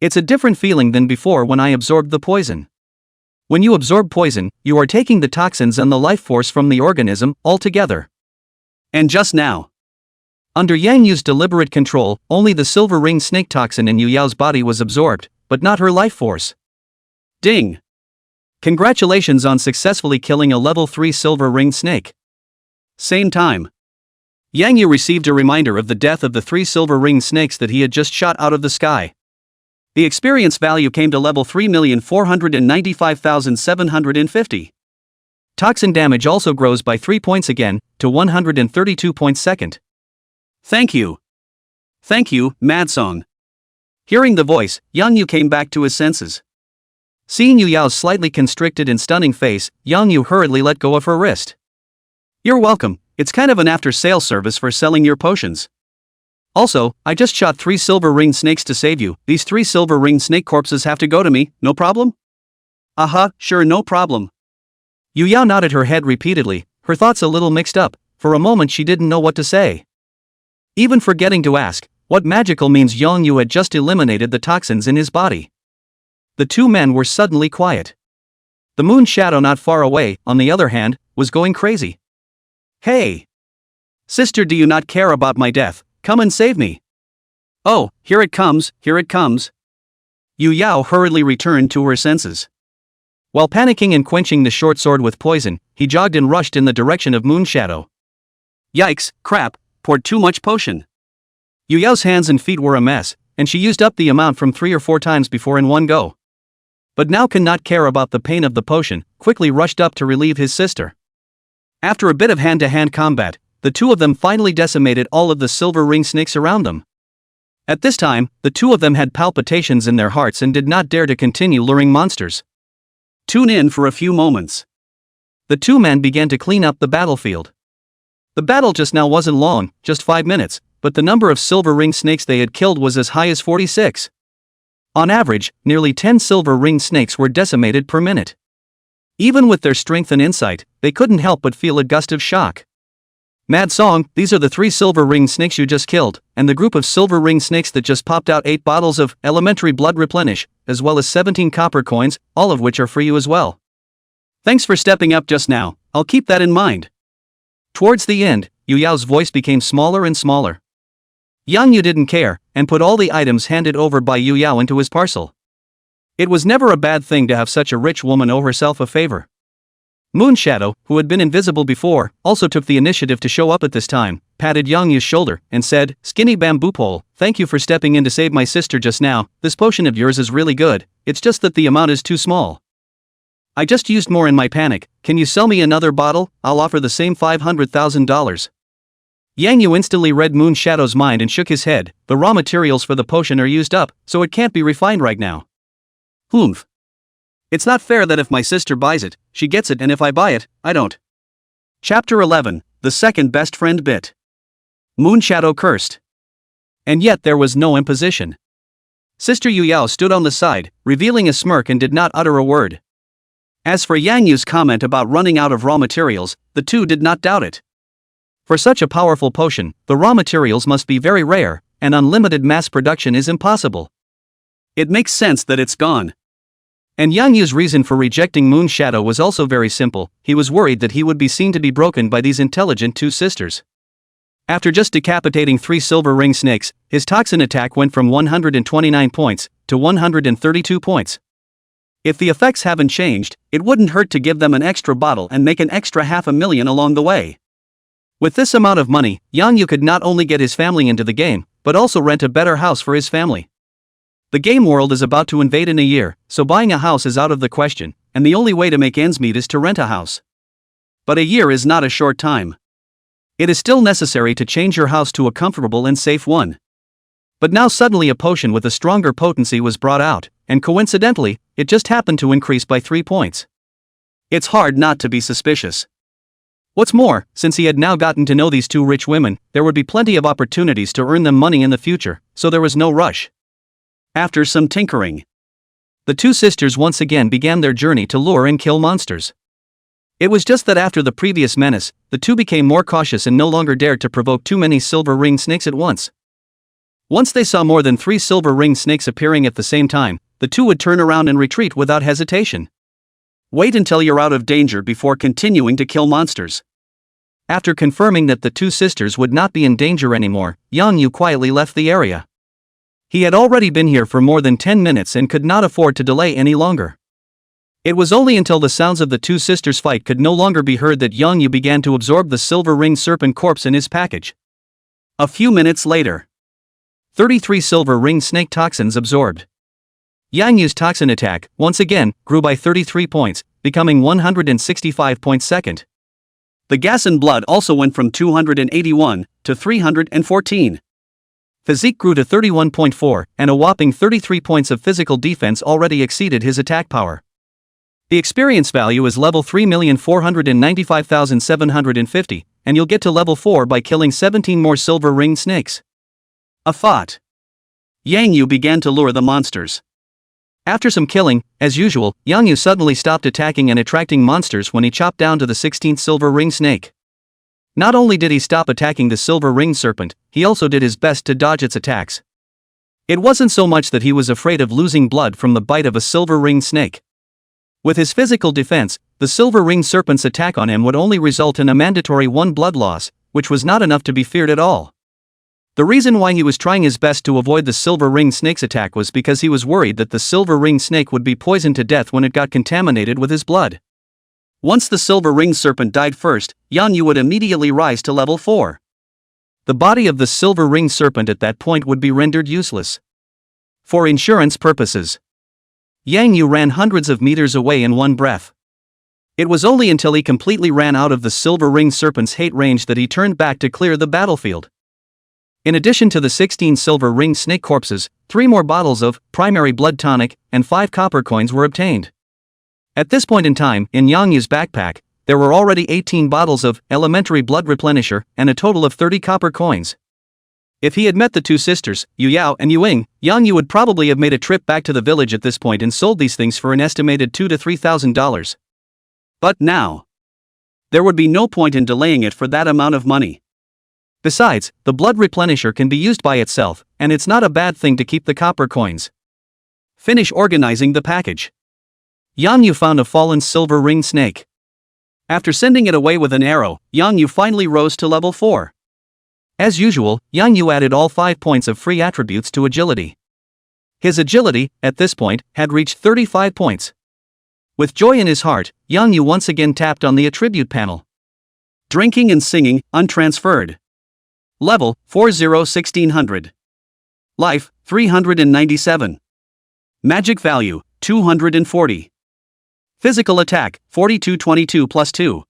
It's a different feeling than before when I absorbed the poison. When you absorb poison, you are taking the toxins and the life force from the organism altogether. And just now, under Yang Yu's deliberate control, only the silver ringed snake toxin in Yu Yao's body was absorbed, but not her life force. Ding! Congratulations on successfully killing a level 3 silver ringed snake. Same time, Yang Yu received a reminder of the death of the 3 silver ringed snakes that he had just shot out of the sky. The experience value came to level 3,495,750. Toxin damage also grows by 3 points again, to 132 points second. Thank you. Thank you, Mad Song. Hearing the voice, Yang Yu came back to his senses. Seeing Yu Yao's slightly constricted and stunning face, Yang Yu hurriedly let go of her wrist. You're welcome, it's kind of an after-sales service for selling your potions. Also, I just shot 3 silver-ringed snakes to save you. These 3 silver-ringed snake corpses have to go to me, no problem? Sure, no problem. Yu Yao nodded her head repeatedly, her thoughts a little mixed up. For a moment she didn't know what to say. Even forgetting to ask, what magical means Yang Yu had just eliminated the toxins in his body. The two men were suddenly quiet. The moon shadow not far away, on the other hand, was going crazy. Hey! Sister, do you not care about my death? Come and save me. Oh, here it comes, here it comes. Yu Yao hurriedly returned to her senses. While panicking and quenching the short sword with poison, he jogged and rushed in the direction of Moonshadow. Yikes, crap, poured too much potion. Yu Yao's hands and feet were a mess, and she used up the amount from 3 or 4 times before in one go. But now can not care about the pain of the potion, quickly rushed up to relieve his sister. After a bit of hand-to-hand combat, the two of them finally decimated all of the silver ring snakes around them. At this time, the two of them had palpitations in their hearts and did not dare to continue luring monsters. Tune in for a few moments. The two men began to clean up the battlefield. The battle just now wasn't long, just 5 minutes, but the number of silver ring snakes they had killed was as high as 46. On average, nearly 10 silver ring snakes were decimated per minute. Even with their strength and insight, they couldn't help but feel a gust of shock. Mad Song, these are the 3 silver ring snakes you just killed, and the group of silver ring snakes that just popped out 8 bottles of elementary blood replenish, as well as 17 copper coins, all of which are for you as well. Thanks for stepping up just now, I'll keep that in mind. Towards the end, Yu Yao's voice became smaller and smaller. Yang Yu didn't care, and put all the items handed over by Yu Yao into his parcel. It was never a bad thing to have such a rich woman owe herself a favor. Moonshadow, who had been invisible before, also took the initiative to show up at this time, patted Yang Yu's shoulder, and said, "Skinny bamboo pole, thank you for stepping in to save my sister just now. This potion of yours is really good, it's just that the amount is too small. I just used more in my panic, can you sell me another bottle? I'll offer the same $500,000. Yang Yu instantly read Moonshadow's mind and shook his head. The raw materials for the potion are used up, so it can't be refined right now. Humph. It's not fair that if my sister buys it, she gets it, and if I buy it, I don't. Chapter 11, the second best friend bit. Moonshadow cursed. And yet there was no imposition. Sister Yu Yao stood on the side, revealing a smirk, and did not utter a word. As for Yang Yu's comment about running out of raw materials, the two did not doubt it. For such a powerful potion, the raw materials must be very rare, and unlimited mass production is impossible. It makes sense that it's gone. And Yang Yu's reason for rejecting Moonshadow was also very simple. He was worried that he would be seen to be broken by these intelligent two sisters. After just decapitating 3 silver ring snakes, his toxin attack went from 129 points to 132 points. If the effects haven't changed, it wouldn't hurt to give them an extra bottle and make an extra $500,000 along the way. With this amount of money, Yang Yu could not only get his family into the game, but also rent a better house for his family. The game world is about to invade in a year, so buying a house is out of the question, and the only way to make ends meet is to rent a house. But a year is not a short time. It is still necessary to change your house to a comfortable and safe one. But now suddenly a potion with a stronger potency was brought out, and coincidentally, it just happened to increase by 3 points. It's hard not to be suspicious. What's more, since he had now gotten to know these two rich women, there would be plenty of opportunities to earn them money in the future, so there was no rush. After some tinkering, the two sisters once again began their journey to lure and kill monsters. It was just that after the previous menace, the two became more cautious and no longer dared to provoke too many silver ring snakes at once. Once they saw more than 3 silver ring snakes appearing at the same time, the two would turn around and retreat without hesitation. Wait until you're out of danger before continuing to kill monsters. After confirming that the two sisters would not be in danger anymore, Yang Yu quietly left the area. He had already been here for more than 10 minutes and could not afford to delay any longer. It was only until the sounds of the two sisters' fight could no longer be heard that Yang Yu began to absorb the silver ring serpent corpse in his package. A few minutes later, 33 silver ring snake toxins absorbed. Yang Yu's toxin attack, once again, grew by 33 points, becoming 165 points second. The gas and blood also went from 281 to 314. Physique grew to 31.4, and a whopping 33 points of physical defense already exceeded his attack power. The experience value is level 3,495,750, and you'll get to level 4 by killing 17 more silver ring snakes. A thought. Yang Yu began to lure the monsters. After some killing, as usual, Yang Yu suddenly stopped attacking and attracting monsters when he chopped down to the 16th silver ring snake. Not only did he stop attacking the silver ring serpent, he also did his best to dodge its attacks. It wasn't so much that he was afraid of losing blood from the bite of a silver ring snake. With his physical defense, the silver ring serpent's attack on him would only result in a mandatory 1 blood loss, which was not enough to be feared at all. The reason why he was trying his best to avoid the silver ring snake's attack was because he was worried that the silver ring snake would be poisoned to death when it got contaminated with his blood. Once the silver ring serpent died first, Yang Yu would immediately rise to level 4. The body of the silver ring serpent at that point would be rendered useless. For insurance purposes, Yang Yu ran hundreds of meters away in one breath. It was only until he completely ran out of the silver ring serpent's hate range that he turned back to clear the battlefield. In addition to the 16 silver ring snake corpses, 3 more bottles of primary blood tonic and 5 copper coins were obtained. At this point in time, in Yang Yu's backpack, there were already 18 bottles of elementary blood replenisher and a total of 30 copper coins. If he had met the two sisters, Yu Yao and Yu Ying, Yang Yu would probably have made a trip back to the village at this point and sold these things for an estimated $2,000 to $3,000. But now, there would be no point in delaying it for that amount of money. Besides, the blood replenisher can be used by itself, and it's not a bad thing to keep the copper coins. Finish organizing the package. Yang Yu found a fallen silver ring snake. After sending it away with an arrow, Yang Yu finally rose to level 4. As usual, Yang Yu added all 5 points of free attributes to agility. His agility, at this point, had reached 35 points. With joy in his heart, Yang Yu once again tapped on the attribute panel. Drinking and singing, untransferred. Level, 1600. Life, 397. Magic value, 240. Physical attack, 4222 plus 2.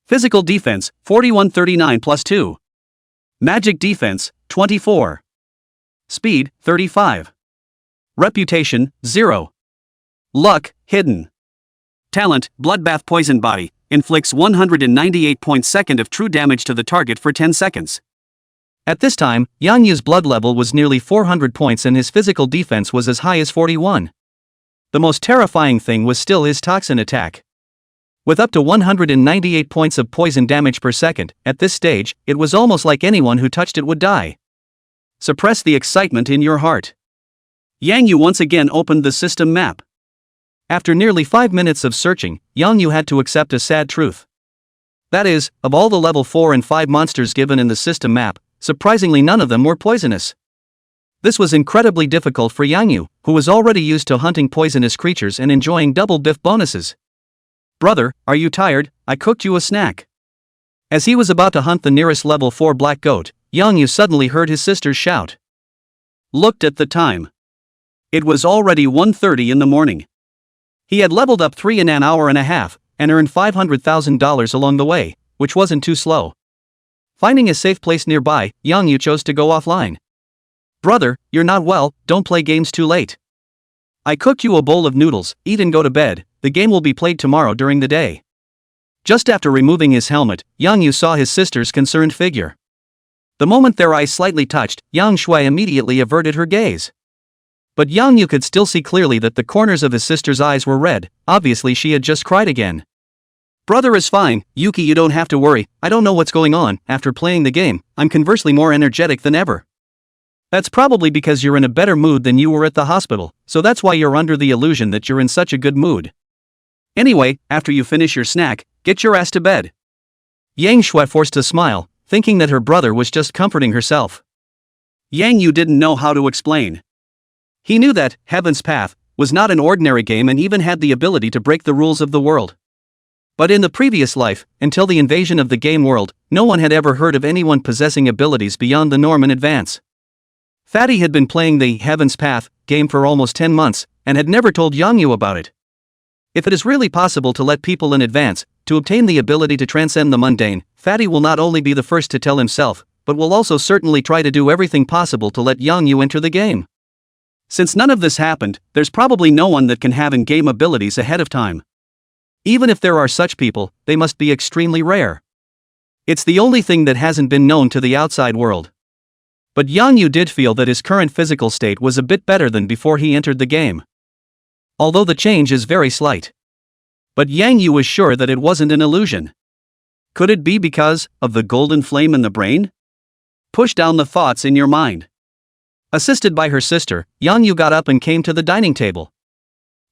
Physical defense, 4139 plus 2. Magic defense, 24. Speed, 35. Reputation, 0. Luck, hidden. Talent, Bloodbath Poison Body, inflicts 198 points second of true damage to the target for 10 seconds. At this time, Yang Yu's blood level was nearly 400 points and his physical defense was as high as 41. The most terrifying thing was still his toxin attack. With up to 198 points of poison damage per second, at this stage, it was almost like anyone who touched it would die. Suppress the excitement in your heart. Yang Yu once again opened the system map. After nearly 5 minutes of searching, Yang Yu had to accept a sad truth. That is, of all the level 4 and 5 monsters given in the system map, surprisingly none of them were poisonous. This was incredibly difficult for Yang Yu, who was already used to hunting poisonous creatures and enjoying double biff bonuses. Brother, are you tired? I cooked you a snack. As he was about to hunt the nearest level 4 black goat, Yang Yu suddenly heard his sisters shout. Looked at the time. It was already 1:30 in the morning. He had leveled up 3 in an hour and a half, and earned $500,000 along the way, which wasn't too slow. Finding a safe place nearby, Yang Yu chose to go offline. Brother, you're not well, don't play games too late. I cooked you a bowl of noodles, eat and go to bed, the game will be played tomorrow during the day. Just after removing his helmet, Yang Yu saw his sister's concerned figure. The moment their eyes slightly touched, Yang Shui immediately averted her gaze. But Yang Yu could still see clearly that the corners of his sister's eyes were red. Obviously she had just cried again. Brother is fine, Yuki, you don't have to worry. I don't know what's going on. After playing the game, I'm conversely more energetic than ever. That's probably because you're in a better mood than you were at the hospital, so that's why you're under the illusion that you're in such a good mood. Anyway, after you finish your snack, get your ass to bed. Yang Shui forced a smile, thinking that her brother was just comforting herself. Yang Yu didn't know how to explain. He knew that Heaven's Path was not an ordinary game and even had the ability to break the rules of the world. But in the previous life, until the invasion of the game world, no one had ever heard of anyone possessing abilities beyond the norm in advance. Fatty had been playing the Heaven's Path game for almost 10 months, and had never told Yang Yu about it. If it is really possible to let people in advance, to obtain the ability to transcend the mundane, Fatty will not only be the first to tell himself, but will also certainly try to do everything possible to let Yang Yu enter the game. Since none of this happened, there's probably no one that can have in-game abilities ahead of time. Even if there are such people, they must be extremely rare. It's the only thing that hasn't been known to the outside world. But Yang Yu did feel that his current physical state was a bit better than before he entered the game. Although the change is very slight. But Yang Yu was sure that it wasn't an illusion. Could it be because of the golden flame in the brain? Push down the thoughts in your mind. Assisted by her sister, Yang Yu got up and came to the dining table.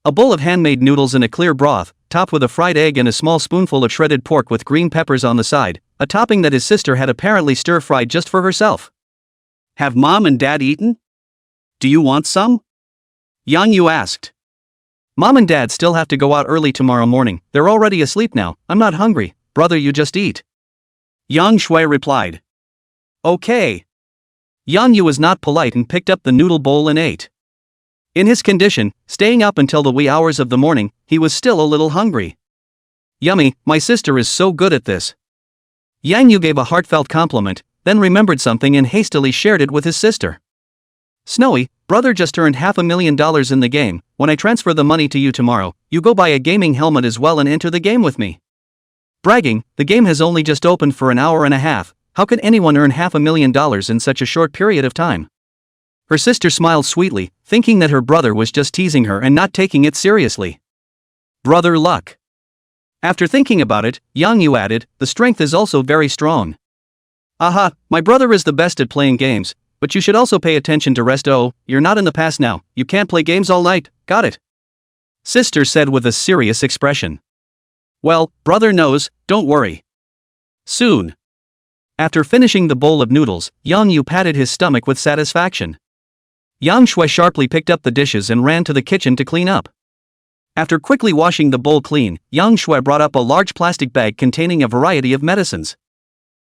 A bowl of handmade noodles in a clear broth, topped with a fried egg and a small spoonful of shredded pork with green peppers on the side, a topping that his sister had apparently stir-fried just for herself. Have Mom and Dad eaten? Do you want some? Yang Yu asked. Mom and Dad still have to go out early tomorrow morning. They're already asleep now. I'm not hungry. Brother, you just eat. Yang Shui replied. Okay. Yang Yu was not polite and picked up the noodle bowl and ate. In his condition, staying up until the wee hours of the morning, he was still a little hungry. Yummy, my sister is so good at this. Yang Yu gave a heartfelt compliment, then remembered something and hastily shared it with his sister. Snowy, brother just earned $500,000 in the game. When I transfer the money to you tomorrow, you go buy a gaming helmet as well and enter the game with me. Bragging, the game has only just opened for an hour and a half. How could anyone earn $500,000 in such a short period of time? Her sister smiled sweetly, thinking that her brother was just teasing her and not taking it seriously. Brother luck. After thinking about it, Yang Yu added, the strength is also very strong. Aha, my brother is the best at playing games, but you should also pay attention to rest. Oh, you're not in the past now, you can't play games all night, got it? Sister said with a serious expression. Well, brother knows, don't worry. Soon. After finishing the bowl of noodles, Yang Yu patted his stomach with satisfaction. Yang Shui sharply picked up the dishes and ran to the kitchen to clean up. After quickly washing the bowl clean, Yang Shui brought up a large plastic bag containing a variety of medicines.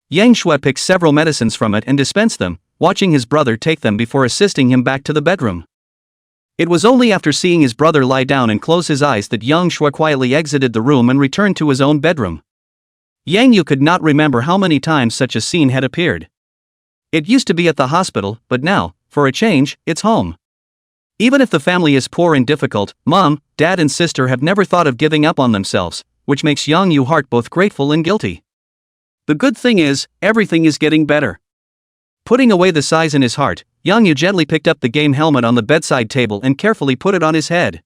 Yang Shui picked several medicines from it and dispensed them, watching his brother take them before assisting him back to the bedroom. It was only after seeing his brother lie down and close his eyes that Yang Shui quietly exited the room and returned to his own bedroom. Yang Yu could not remember how many times such a scene had appeared. It used to be at the hospital, but now, for a change, it's home. Even if the family is poor and difficult, Mom, Dad and sister have never thought of giving up on themselves, which makes Yang Yu's heart both grateful and guilty. The good thing is, everything is getting better. Putting away the sighs in his heart, Yang Yu gently picked up the game helmet on the bedside table and carefully put it on his head.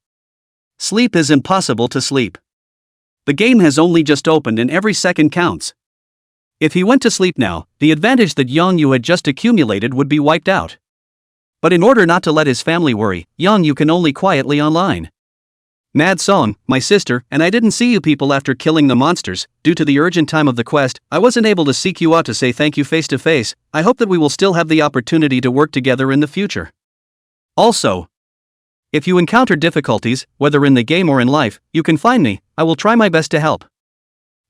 Sleep is impossible to sleep. The game has only just opened and every second counts. If he went to sleep now, the advantage that Yang Yu had just accumulated would be wiped out. But in order not to let his family worry, Yang Yu can only quietly online. Mad Song, my sister, and I didn't see you people after killing the monsters. Due to the urgent time of the quest, I wasn't able to seek you out to say thank you face to face. I hope that we will still have the opportunity to work together in the future. Also, if you encounter difficulties, whether in the game or in life, you can find me. I will try my best to help.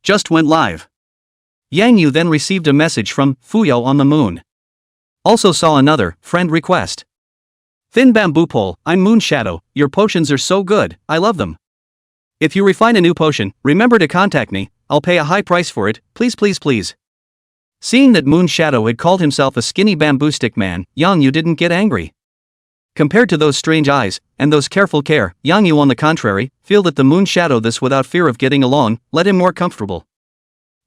Just went live. Yang Yu then received a message from Fuyo on the moon. Also saw another friend request. Thin bamboo pole, I'm Moon Shadow, your potions are so good, I love them. If you refine a new potion, remember to contact me, I'll pay a high price for it, please please please. Seeing that Moon Shadow had called himself a skinny bamboo stick man, Yang Yu didn't get angry. Compared to those strange eyes, and those careful care, Yang Yu on the contrary, feel that the Moon Shadow this without fear of getting along, let him more comfortable.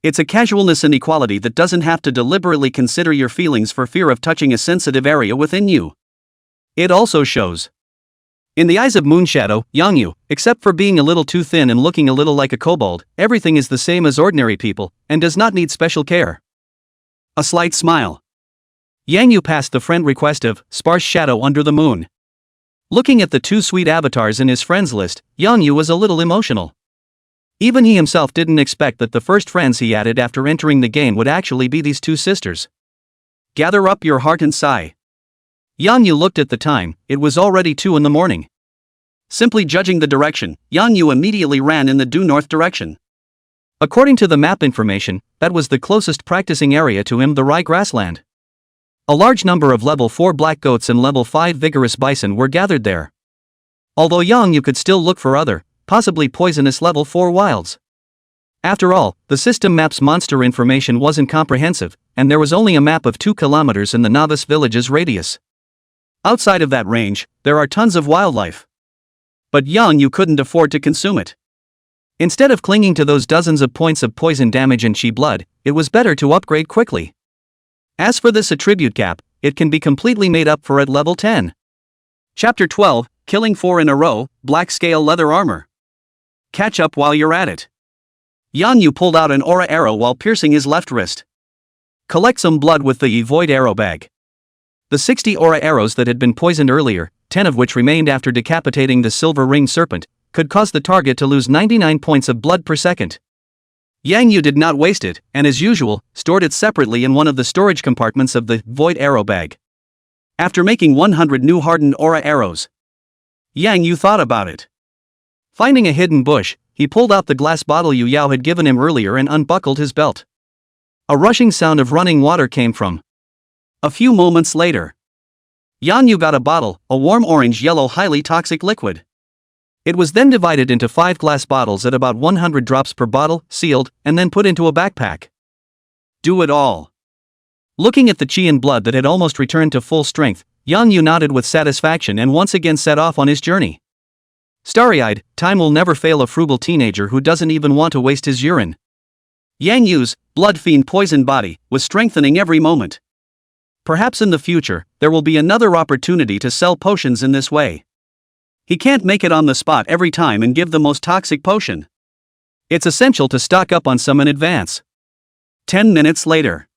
It's a casualness and equality that doesn't have to deliberately consider your feelings for fear of touching a sensitive area within you. It also shows In the eyes of Moonshadow, Yangyu, except for being a little too thin and looking a little like a kobold, everything is the same as ordinary people, and does not need special care. A slight smile. Yangyu passed the friend request of sparse shadow under the moon. Looking at the two sweet avatars in his friends list, Yangyu was a little emotional. Even he himself didn't expect that the first friends he added after entering the game would actually be these two sisters. Gather up your heart and sigh. Yangyu looked at the time, it was already 2 in the morning. Simply judging the direction, Yangyu immediately ran in the due north direction. According to the map information, that was the closest practicing area to him, the Rye grassland. A large number of level 4 black goats and level 5 vigorous bison were gathered there. Although Yangyu could still look for other, possibly poisonous level 4 wilds. After all, the system map's monster information wasn't comprehensive, and there was only a map of 2 kilometers in the novice village's radius. Outside of that range, there are tons of wildlife. But Yangyu couldn't afford to consume it. Instead of clinging to those dozens of points of poison damage and chi blood, it was better to upgrade quickly. As for this attribute gap, it can be completely made up for at level 10. Chapter 12, Killing 4 in a row, Black Scale Leather Armor. Catch up while you're at it. Yangyu pulled out an aura arrow while piercing his left wrist. Collect some blood with the Void Arrow Bag. The 60 aura arrows that had been poisoned earlier, 10 of which remained after decapitating the silver ring serpent, could cause the target to lose 99 points of blood per second. Yangyu did not waste it, and as usual, stored it separately in one of the storage compartments of the Void Arrow Bag. After making 100 new hardened aura arrows, Yangyu thought about it. Finding a hidden bush, he pulled out the glass bottle Yu Yao had given him earlier and unbuckled his belt. A rushing sound of running water came from. A few moments later, Yangyu got a bottle, a warm orange-yellow highly toxic liquid. It was then divided into 5 glass bottles at about 100 drops per bottle, sealed, and then put into a backpack. Do it all. Looking at the chi and blood that had almost returned to full strength, Yangyu nodded with satisfaction and once again set off on his journey. Starry-eyed, time will never fail a frugal teenager who doesn't even want to waste his urine. Yangyu's blood-fiend poisoned body was strengthening every moment. Perhaps in the future, there will be another opportunity to sell potions in this way. He can't make it on the spot every time and give the most toxic potion. It's essential to stock up on some in advance. 10 minutes later,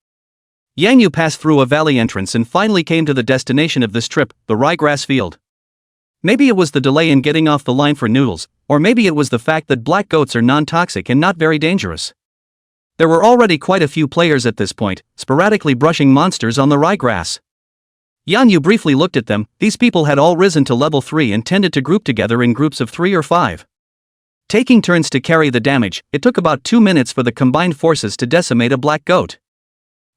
Yangyu passed through a valley entrance and finally came to the destination of this trip, the ryegrass field. Maybe it was the delay in getting off the line for noodles, or maybe it was the fact that black goats are non-toxic and not very dangerous. There were already quite a few players at this point, sporadically brushing monsters on the ryegrass. Yangyu briefly looked at them. These people had all risen to level 3 and tended to group together in groups of 3 or 5. Taking turns to carry the damage, it took about 2 minutes for the combined forces to decimate a black goat.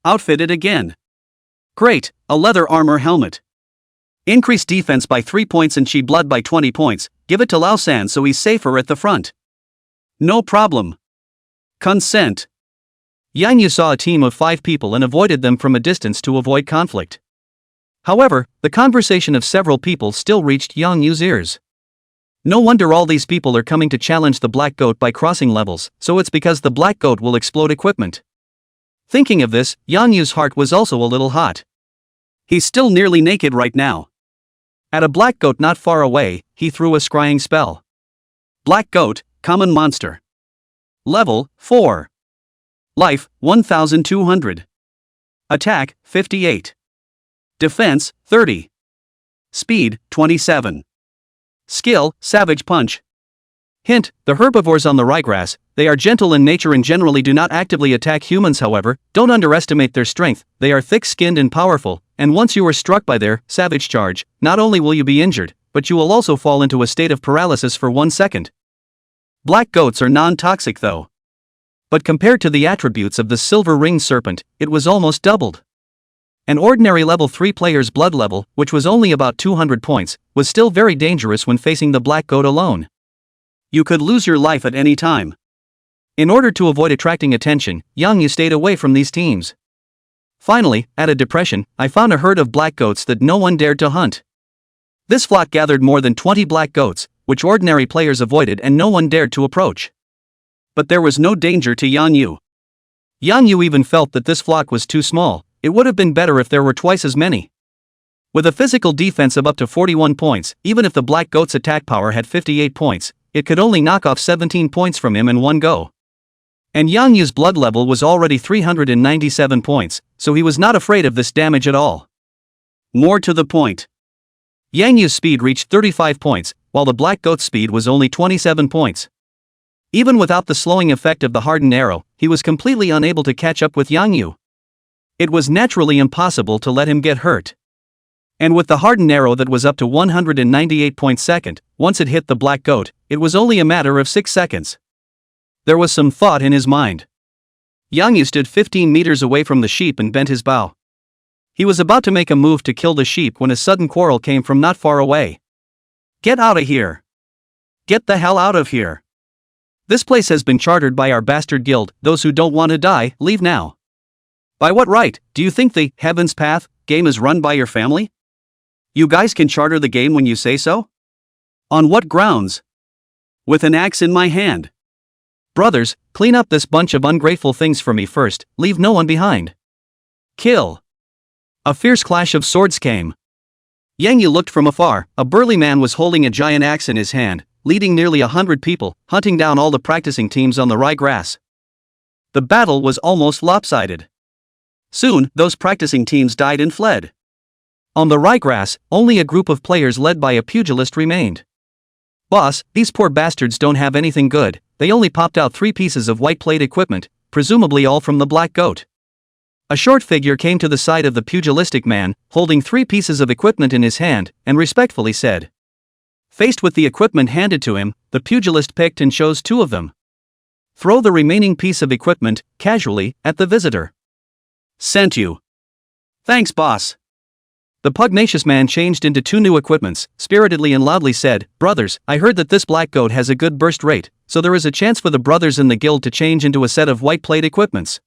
Outfitted again. Great, a leather armor helmet. Increase defense by 3 points and chi blood by 20 points, give it to Lao San so he's safer at the front. No problem. Consent. Yangyu saw a team of 5 people and avoided them from a distance to avoid conflict. However, the conversation of several people still reached Yangyu's ears. No wonder all these people are coming to challenge the black goat by crossing levels, so it's because the black goat will explode equipment. Thinking of this, Yangyu's heart was also a little hot. He's still nearly naked right now. At a black goat not far away, he threw a scrying spell. Black goat, common monster. Level 4. Life, 1200. Attack, 58. Defense, 30. Speed, 27. Skill, Savage Punch. Hint, the herbivores on the ryegrass, they are gentle in nature and generally do not actively attack humans. However, don't underestimate their strength. They are thick-skinned and powerful, and once you are struck by their savage charge, not only will you be injured, but you will also fall into a state of paralysis for 1 second. Black goats are non-toxic though. But compared to the attributes of the silver ringed serpent, it was almost doubled. An ordinary level 3 player's blood level, which was only about 200 points, was still very dangerous when facing the black goat alone. You could lose your life at any time. In order to avoid attracting attention, Yangyu stayed away from these teams. Finally, at a depression, I found a herd of black goats that no one dared to hunt. This flock gathered more than 20 black goats, which ordinary players avoided and no one dared to approach. But there was no danger to Yangyu. Yangyu even felt that this flock was too small. It would have been better if there were twice as many. With a physical defense of up to 41 points, even if the Black Goat's attack power had 58 points, it could only knock off 17 points from him in one go. And Yang Yu's blood level was already 397 points, so he was not afraid of this damage at all. More to the point, Yang Yu's speed reached 35 points, while the Black Goat's speed was only 27 points. Even without the slowing effect of the hardened arrow, he was completely unable to catch up with Yang Yu. It was naturally impossible to let him get hurt. And with the hardened arrow that was up to 198 points second, once it hit the Black Goat, it was only a matter of 6 seconds. There was some thought in his mind. Yang Yu stood 15 meters away from the sheep and bent his bow. He was about to make a move to kill the sheep when a sudden quarrel came from not far away. "Get out of here! Get the hell out of here! This place has been chartered by our bastard guild. Those who don't want to die, leave now." "By what right? Do you think the Heaven's Path game is run by your family? You guys can charter the game when you say so? On what grounds?" "With an axe in my hand. Brothers, clean up this bunch of ungrateful things for me first, leave no one behind. Kill." A fierce clash of swords came. Yang Yu looked from afar. A burly man was holding a giant axe in his hand, leading nearly 100 people, hunting down all the practicing teams on the ryegrass. The battle was almost lopsided. Soon, those practicing teams died and fled. On the ryegrass, only a group of players led by a pugilist remained. "Boss, these poor bastards don't have anything good. They only popped out 3 pieces of white plate equipment, presumably all from the Black Goat." A short figure came to the side of the pugilistic man, holding 3 pieces of equipment in his hand, and respectfully said. Faced with the equipment handed to him, the pugilist picked and chose 2 of them. "Throw the remaining piece of equipment, casually, at the visitor." "Sent you." "Thanks, boss." The pugnacious man changed into 2 new equipments, spiritedly and loudly said, "Brothers, I heard that this Black Goat has a good burst rate, so there is a chance for the brothers in the guild to change into a set of white plate equipments.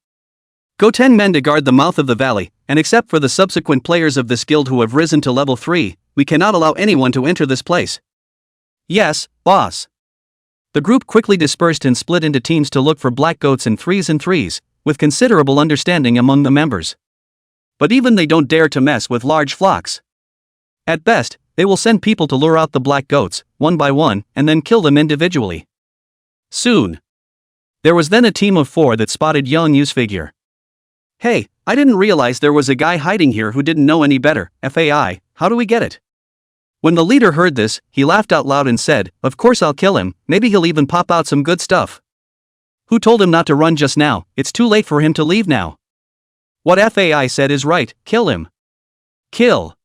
Go 10 men to guard the mouth of the valley, and except for the subsequent players of this guild who have risen to level 3, we cannot allow anyone to enter this place." "Yes, boss." The group quickly dispersed and split into teams to look for Black Goats in 3s and 3s, with considerable understanding among the members. But even they don't dare to mess with large flocks. At best, they will send people to lure out the Black Goats, one by one, and then kill them individually. Soon. There was then a team of 4 that spotted Yang Yu's figure. "Hey, I didn't realize there was a guy hiding here who didn't know any better. FAI, how do we get it?" When the leader heard this, he laughed out loud and said, "Of course I'll kill him, maybe he'll even pop out some good stuff." "Who told him not to run just now? It's too late for him to leave now." "What FAI said is right, kill him. Kill."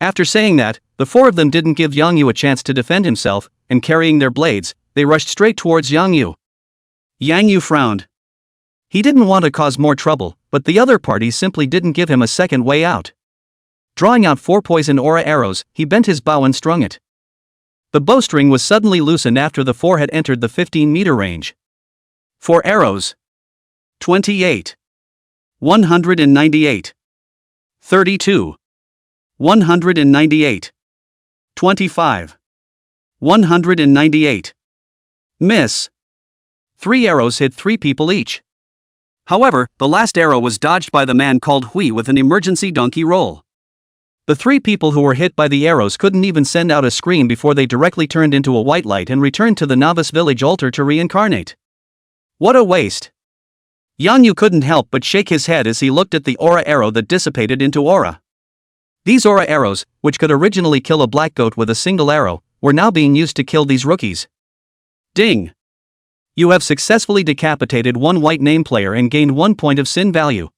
After saying that, the 4 of them didn't give Yang Yu a chance to defend himself, and carrying their blades, they rushed straight towards Yang Yu. Yang Yu frowned. He didn't want to cause more trouble, but the other party simply didn't give him a second way out. Drawing out 4 poison aura arrows, he bent his bow and strung it. The bowstring was suddenly loosened after the 4 had entered the 15-meter range. 4 arrows. 28. 198. 32. 198. 25. 198. Miss. 3 arrows hit 3 people each. However, the last arrow was dodged by the man called Hui with an emergency donkey roll. The 3 people who were hit by the arrows couldn't even send out a scream before they directly turned into a white light and returned to the novice village altar to reincarnate. What a waste. Yang Yu couldn't help but shake his head as he looked at the aura arrow that dissipated into aura. These aura arrows, which could originally kill a Black Goat with a single arrow, were now being used to kill these rookies. Ding! You have successfully decapitated 1 white name player and gained 1 point of sin value.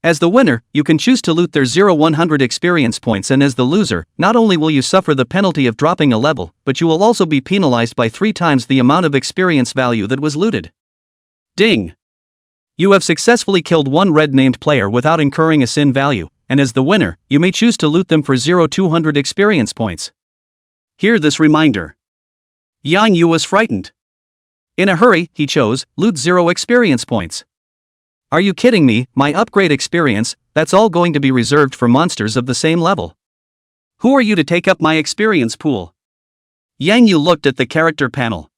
As the winner, you can choose to loot their 0-100 experience points, and as the loser, not only will you suffer the penalty of dropping a level, but you will also be penalized by 3 times the amount of experience value that was looted. Ding! You have successfully killed 1 red named player without incurring a sin value, and as the winner, you may choose to loot them for 0-200 experience points. Hear this reminder. Yang Yu was frightened. In a hurry, he chose, loot 0 experience points. Are you kidding me? My upgrade experience, that's all going to be reserved for monsters of the same level. Who are you to take up my experience pool? Yang Yu looked at the character panel.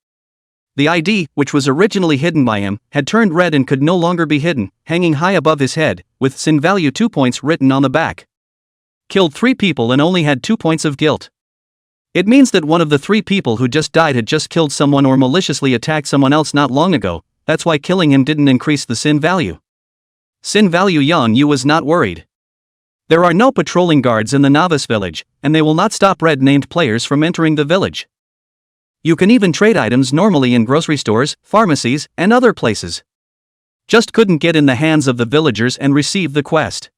The ID, which was originally hidden by him, had turned red and could no longer be hidden, hanging high above his head, with sin value 2 points written on the back. Killed 3 people and only had 2 points of guilt. It means that one of the 3 people who just died had just killed someone or maliciously attacked someone else not long ago. That's why killing him didn't increase the sin value. Sin value. Yang Yu was not worried. There are no patrolling guards in the novice village, and they will not stop red-named players from entering the village. You can even trade items normally in grocery stores, pharmacies, and other places. Just couldn't get in the hands of the villagers and receive the quest.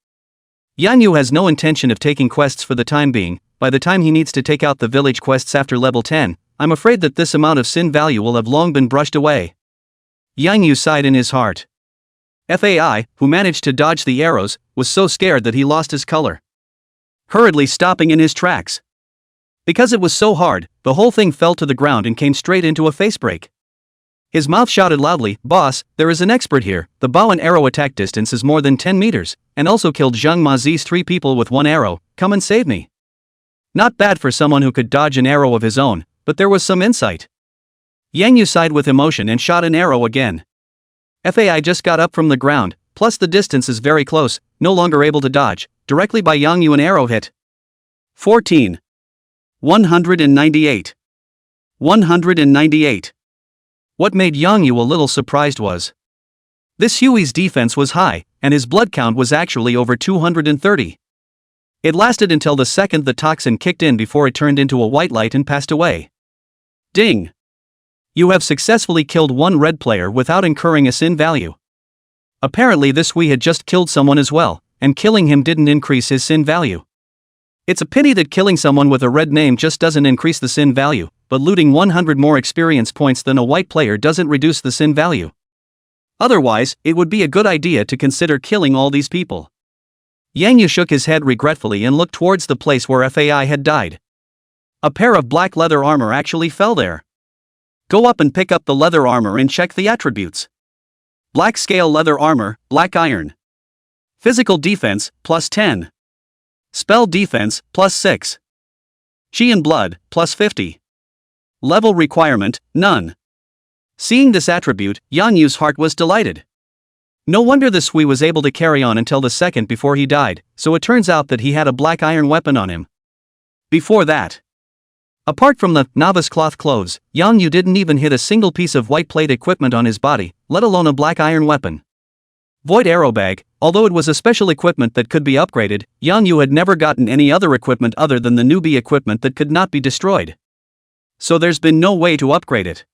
Yang Yu has no intention of taking quests for the time being. By the time he needs to take out the village quests after level 10, I'm afraid that this amount of sin value will have long been brushed away. Yang Yu sighed in his heart. Fai, who managed to dodge the arrows, was so scared that he lost his color, hurriedly stopping in his tracks. Because it was so hard, the whole thing fell to the ground and came straight into a face break. His mouth shouted loudly, "Boss, there is an expert here. The bow and arrow attack distance is more than 10 meters, and also killed Zhang Mazi's 3 people with 1 arrow. Come and save me." Not bad for someone who could dodge an arrow of his own, but there was some insight. Yang Yu sighed with emotion and shot an arrow again. Fai just got up from the ground, plus the distance is very close, no longer able to dodge. Directly by Yang Yu an arrow hit. 14. 198. 198. What made Yang Yu a little surprised was this Huey's defense was high, and his blood count was actually over 230. It lasted until the second the toxin kicked in before it turned into a white light and passed away. Ding! You have successfully killed 1 red player without incurring a sin value. Apparently this Hui had just killed someone as well, and killing him didn't increase his sin value. It's a pity that killing someone with a red name just doesn't increase the sin value, but looting 100 more experience points than a white player doesn't reduce the sin value. Otherwise, it would be a good idea to consider killing all these people. Yang Yu shook his head regretfully and looked towards the place where Fai had died. A pair of black leather armor actually fell there. Go up and pick up the leather armor and check the attributes. Black scale leather armor, black iron. Physical defense, plus 10. Spell defense, plus 6. Chi and blood, plus 50. Level requirement, none. Seeing this attribute, Yang Yu's heart was delighted. No wonder the Sui was able to carry on until the second before he died, so it turns out that he had a black iron weapon on him. Before that, apart from the novice cloth clothes, Yang Yu didn't even hit a single piece of white plate equipment on his body, let alone a black iron weapon. Void arrow bag, although it was a special equipment that could be upgraded, Yang Yu had never gotten any other equipment other than the newbie equipment that could not be destroyed. So there's been no way to upgrade it.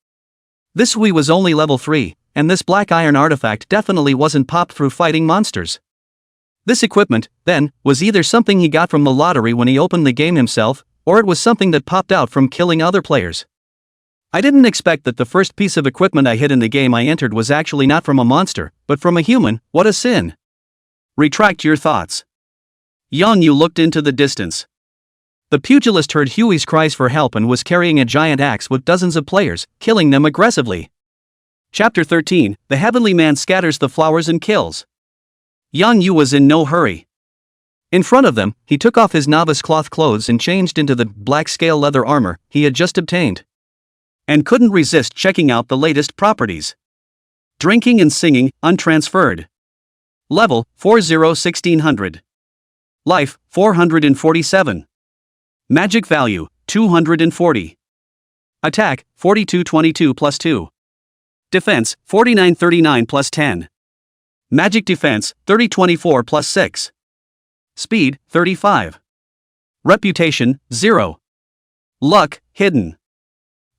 This Hui was only level 3, and this black iron artifact definitely wasn't popped through fighting monsters. This equipment, then, was either something he got from the lottery when he opened the game himself, or it was something that popped out from killing other players. I didn't expect that the first piece of equipment I hit in the game I entered was actually not from a monster, but from a human. What a sin. Retract your thoughts. Yang Yu looked into the distance. The pugilist heard Huey's cries for help and was carrying a giant axe with dozens of players, killing them aggressively. Chapter 13, The Heavenly Man scatters the flowers and kills. Yang Yu was in no hurry. In front of them, he took off his novice cloth clothes and changed into the black scale leather armor he had just obtained. And couldn't resist checking out the latest properties. Drinking and singing, untransferred. Level, 1600. Life, 447. Magic value, 240. Attack, 4222 plus 2. Defense, 4939 plus 10. Magic defense, 3024 plus 6. Speed, 35. Reputation, 0. Luck, hidden.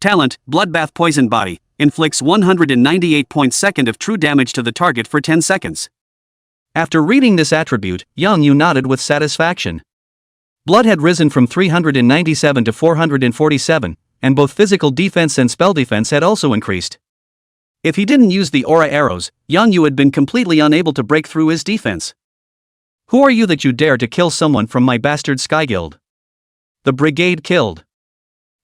Talent, Bloodbath Poison Body, inflicts 198 points second of true damage to the target for 10 seconds. After reading this attribute, Yang Yu nodded with satisfaction. Blood had risen from 397 to 447, and both physical defense and spell defense had also increased. If he didn't use the aura arrows, Yang Yu had been completely unable to break through his defense. Who are you that you dare to kill someone from my bastard Sky Guild? The brigade killed.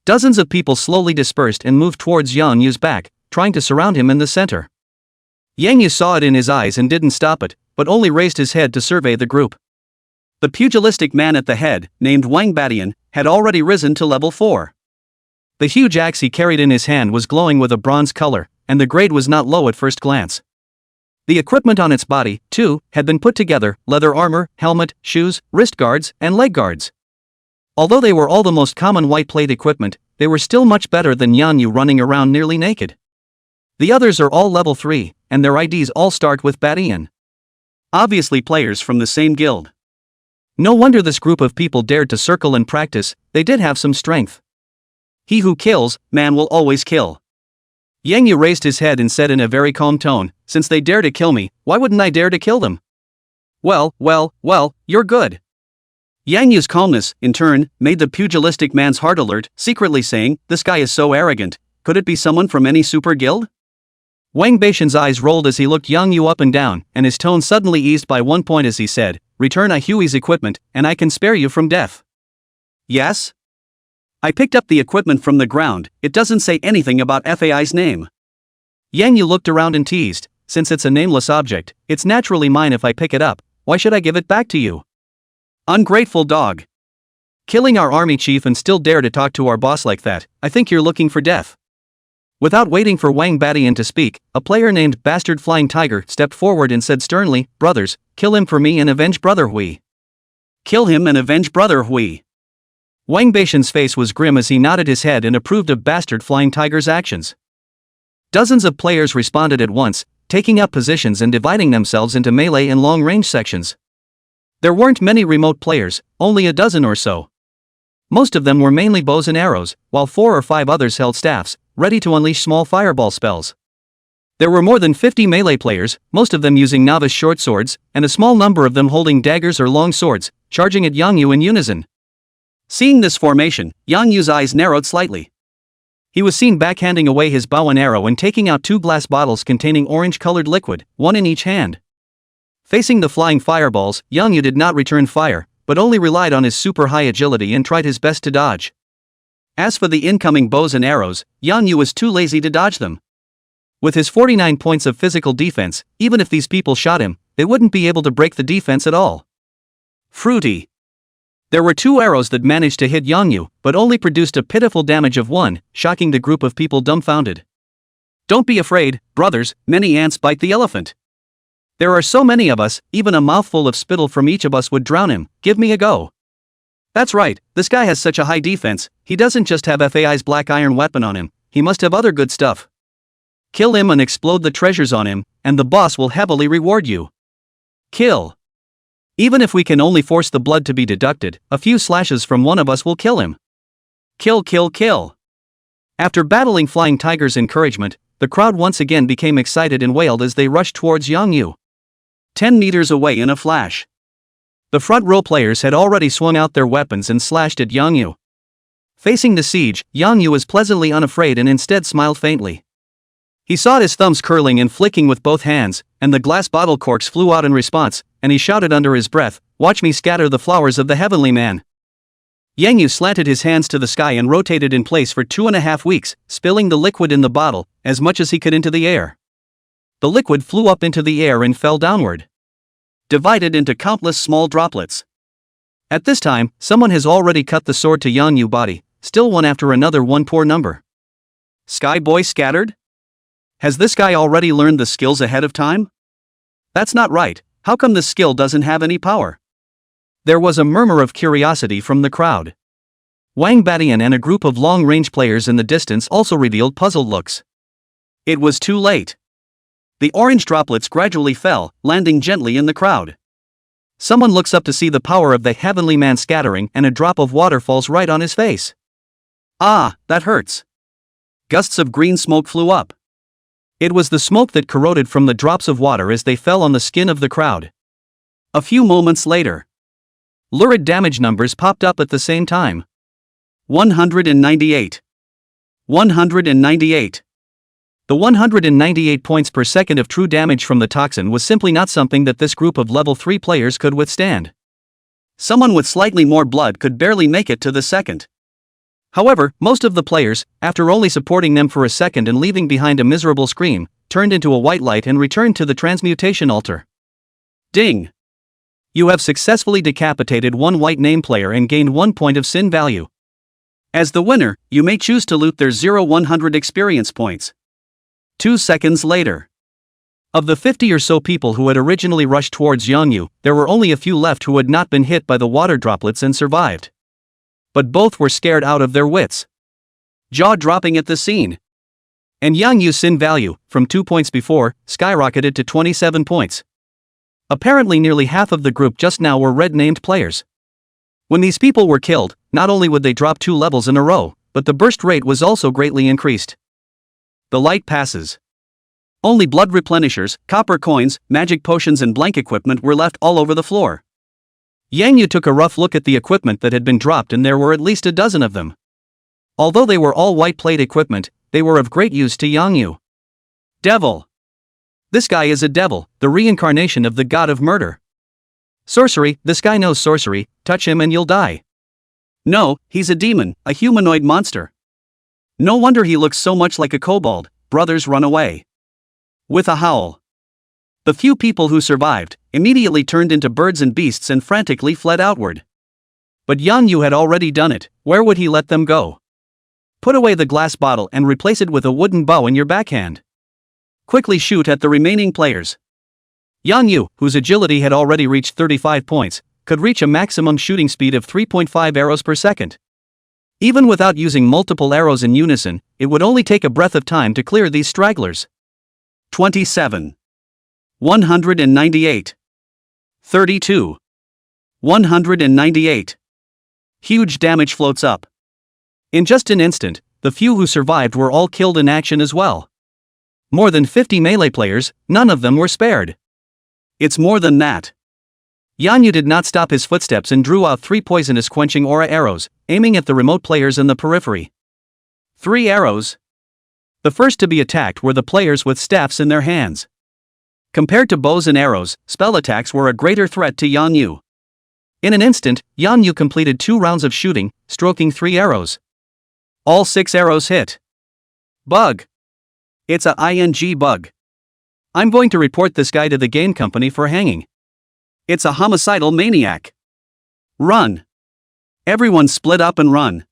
Dozens of people slowly dispersed and moved towards Yang Yu's back, trying to surround him in the center. Yang Yu saw it in his eyes and didn't stop it, but only raised his head to survey the group. The pugilistic man at the head, named Wang Badian, had already risen to level 4. The huge axe he carried in his hand was glowing with a bronze color, and the grade was not low at first glance. The equipment on its body, too, had been put together: leather armor, helmet, shoes, wrist guards, and leg guards. Although they were all the most common white plate equipment, they were still much better than Yanyu running around nearly naked. The others are all level 3, and their IDs all start with Badian. Obviously players from the same guild. No wonder this group of people dared to circle and practice, they did have some strength. He who kills, man will always kill. Yanyu raised his head and said in a very calm tone, since they dare to kill me, why wouldn't I dare to kill them? Well, you're good. Yanyu's calmness, in turn, made the pugilistic man's heart alert, secretly saying, this guy is so arrogant, could it be someone from any super guild? Wang Beishan's eyes rolled as he looked Yanyu up and down, and his tone suddenly eased by 1 point as he said, return Hui's equipment, and I can spare you from death. Yes? I picked up the equipment from the ground, it doesn't say anything about FAI's name. Yanyu looked around and teased, since it's a nameless object, it's naturally mine if I pick it up, why should I give it back to you? Ungrateful dog. Killing our army chief and still dare to talk to our boss like that, I think you're looking for death. Without waiting for Wang Badian to speak, a player named Bastard Flying Tiger stepped forward and said sternly, brothers, kill him for me and avenge brother Hui. Kill him and avenge brother Hui. Wang Beishan's face was grim as he nodded his head and approved of Bastard Flying Tiger's actions. Dozens of players responded at once, taking up positions and dividing themselves into melee and long-range sections. There weren't many remote players, only a dozen or so. Most of them were mainly bows and arrows, while 4 or 5 others held staffs, ready to unleash small fireball spells. There were more than 50 melee players, most of them using novice short swords, and a small number of them holding daggers or long swords, charging at Yanyu in unison. Seeing this formation, Yangyu's eyes narrowed slightly. He was seen backhanding away his bow and arrow and taking out 2 glass bottles containing orange-colored liquid, one in each hand. Facing the flying fireballs, Yanyu did not return fire, but only relied on his super high agility and tried his best to dodge. As for the incoming bows and arrows, Yanyu was too lazy to dodge them. With his 49 points of physical defense, even if these people shot him, they wouldn't be able to break the defense at all. Fruity. There were 2 arrows that managed to hit Yanyu, but only produced a pitiful damage of 1, shocking the group of people dumbfounded. Don't be afraid, brothers, many ants bite the elephant. There are so many of us, even a mouthful of spittle from each of us would drown him, give me a go. That's right, this guy has such a high defense, he doesn't just have FAI's black iron weapon on him, he must have other good stuff. Kill him and explode the treasures on him, and the boss will heavily reward you. Kill. Even if we can only force the blood to be deducted, a few slashes from one of us will kill him. Kill, kill, kill. After battling Flying Tiger's encouragement, the crowd once again became excited and wailed as they rushed towards Yanyu. 10 meters away in a flash. The front row players had already swung out their weapons and slashed at Yanyu. Facing the siege, Yanyu was pleasantly unafraid and instead smiled faintly. He saw his thumbs curling and flicking with both hands, and the glass bottle corks flew out in response, and he shouted under his breath, "Watch me scatter the flowers of the heavenly man." Yanyu slanted his hands to the sky and rotated in place for 2.5 weeks, spilling the liquid in the bottle, as much as he could into the air. The liquid flew up into the air and fell downward, divided into countless small droplets. At this time, someone has already cut the sword to Yanyu body, still one after another, one poor number. Sky Boy scattered? Has this guy already learned the skills ahead of time? That's not right, how come this skill doesn't have any power? There was a murmur of curiosity from the crowd. Wang Badian and a group of long-range players in the distance also revealed puzzled looks. It was too late. The orange droplets gradually fell, landing gently in the crowd. Someone looks up to see the power of the heavenly man scattering, and a drop of water falls right on his face. Ah, that hurts. Gusts of green smoke flew up. It was the smoke that corroded from the drops of water as they fell on the skin of the crowd. A few moments later, lurid damage numbers popped up at the same time. 198. 198. The 198 points per second of true damage from the toxin was simply not something that this group of level 3 players could withstand. Someone with slightly more blood could barely make it to the second. However, most of the players, after only supporting them for a second and leaving behind a miserable scream, turned into a white light and returned to the transmutation altar. Ding! You have successfully decapitated one white name player and gained 1 point of sin value. As the winner, you may choose to loot their 0-100 experience points. 2 seconds later. Of the 50 or so people who had originally rushed towards Yang Yu, there were only a few left who had not been hit by the water droplets and survived. But both were scared out of their wits, jaw-dropping at the scene. And Yang Yu's sin value, from 2 points before, skyrocketed to 27 points. Apparently nearly half of the group just now were red-named players. When these people were killed, not only would they drop 2 levels in a row, but the burst rate was also greatly increased. The light passes. Only blood replenishers, copper coins, magic potions and blank equipment were left all over the floor. Yang Yu took a rough look at the equipment that had been dropped, and there were at least a dozen of them. Although they were all white plate equipment, they were of great use to Yang Yu. Devil. This guy is a devil, the reincarnation of the god of murder. Sorcery, this guy knows sorcery, touch him and you'll die. No, he's a demon, a humanoid monster. No wonder he looks so much like a kobold. Brothers, run away. With a howl, the few people who survived immediately turned into birds and beasts and frantically fled outward. But Yang Yu had already done it. Where would he let them go? Put away the glass bottle and replace it with a wooden bow in your backhand. Quickly shoot at the remaining players. Yang Yu, whose agility had already reached 35 points, could reach a maximum shooting speed of 3.5 arrows per second. Even without using multiple arrows in unison, it would only take a breath of time to clear these stragglers. 27. 198. 32. 198. Huge damage floats up. In just an instant, the few who survived were all killed in action as well. More than 50 melee players, none of them were spared. It's more than that. Yang Yu did not stop his footsteps and drew out 3 poisonous quenching aura arrows, aiming at the remote players in the periphery. 3 arrows. The first to be attacked were the players with staffs in their hands. Compared to bows and arrows, spell attacks were a greater threat to Yang Yu. In an instant, Yang Yu completed 2 rounds of shooting, stroking 3 arrows. All 6 arrows hit. Bug. It's a ING bug. I'm going to report this guy to the game company for hanging. It's a homicidal maniac. Run. Everyone split up and run.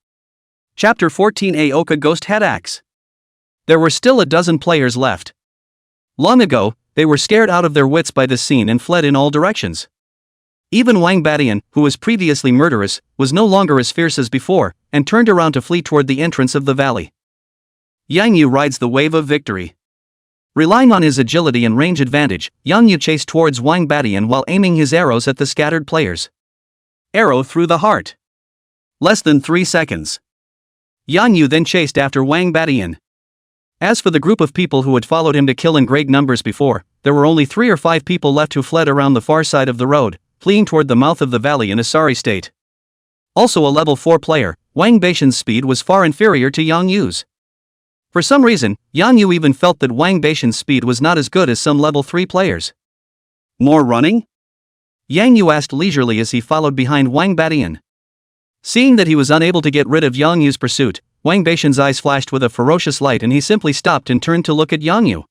Chapter 14 Aoka Ghost Head Axe. There were still a dozen players left. Long ago, they were scared out of their wits by this scene and fled in all directions. Even Wang Badian, who was previously murderous, was no longer as fierce as before, and turned around to flee toward the entrance of the valley. Yang Yu rides the wave of victory. Relying on his agility and range advantage, Yang Yu chased towards Wang Badian while aiming his arrows at the scattered players. Arrow through the heart. Less than 3 seconds. Yang Yu then chased after Wang Badian. As for the group of people who had followed him to kill in great numbers before, there were only 3 or 5 people left who fled around the far side of the road, fleeing toward the mouth of the valley in a sorry state. Also a level 4 player, Wang Beishan's speed was far inferior to Yang Yu's. For some reason, Yang Yu even felt that Wang Beishan's speed was not as good as some level 3 players. More running? Yang Yu asked leisurely as he followed behind Wang Badian. Seeing that he was unable to get rid of Yang Yu's pursuit, Wang Beishan's eyes flashed with a ferocious light and he simply stopped and turned to look at Yang Yu.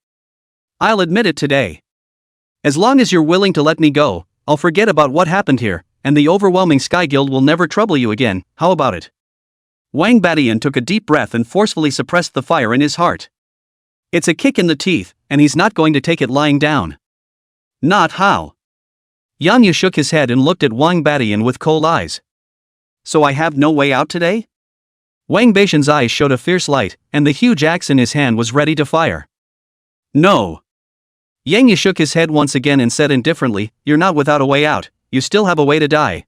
I'll admit it today. As long as you're willing to let me go, I'll forget about what happened here, and the overwhelming Sky Guild will never trouble you again. How about it? Wang Badian took a deep breath and forcefully suppressed the fire in his heart. It's a kick in the teeth, and he's not going to take it lying down. Not how. Yang Yu shook his head and looked at Wang Badian with cold eyes. So I have no way out today? Wang Beishan's eyes showed a fierce light, and the huge axe in his hand was ready to fire. No. Yang Yu shook his head once again and said indifferently, you're not without a way out, you still have a way to die.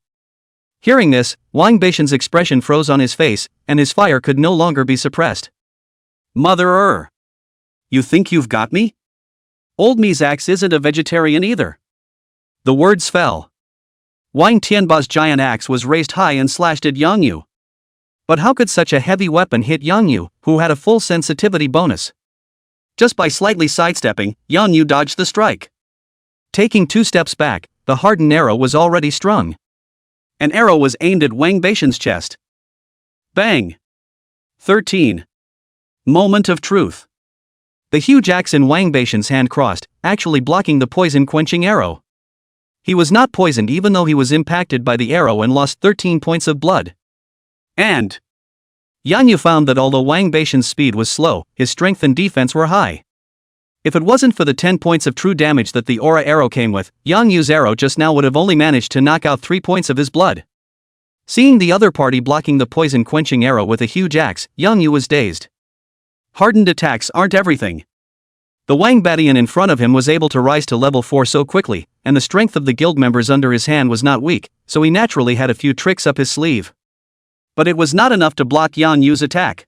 Hearing this, Wang Beishan's expression froze on his face, and his fire could no longer be suppressed. Mother-er. You think you've got me? Old me's axe isn't a vegetarian either. The words fell. Wang Tianba's giant axe was raised high and slashed at Yang Yu. But how could such a heavy weapon hit Yang Yu, who had a full sensitivity bonus? Just by slightly sidestepping, Yang Yu dodged the strike. Taking 2 steps back, the hardened arrow was already strung. An arrow was aimed at Wang Beishan's chest. Bang! 13. Moment of truth. The huge axe in Wang Beishan's hand crossed, actually blocking the poison-quenching arrow. He was not poisoned even though he was impacted by the arrow and lost 13 points of blood. And Yang Yu found that although Wang Beishan's speed was slow, his strength and defense were high. If it wasn't for the 10 points of true damage that the aura arrow came with, Yang Yu's arrow just now would have only managed to knock out 3 points of his blood. Seeing the other party blocking the poison-quenching arrow with a huge axe, Yang Yu was dazed. Hardened attacks aren't everything. The Wangbatian in front of him was able to rise to level 4 so quickly, and the strength of the guild members under his hand was not weak, so he naturally had a few tricks up his sleeve. But it was not enough to block Yang Yu's attack.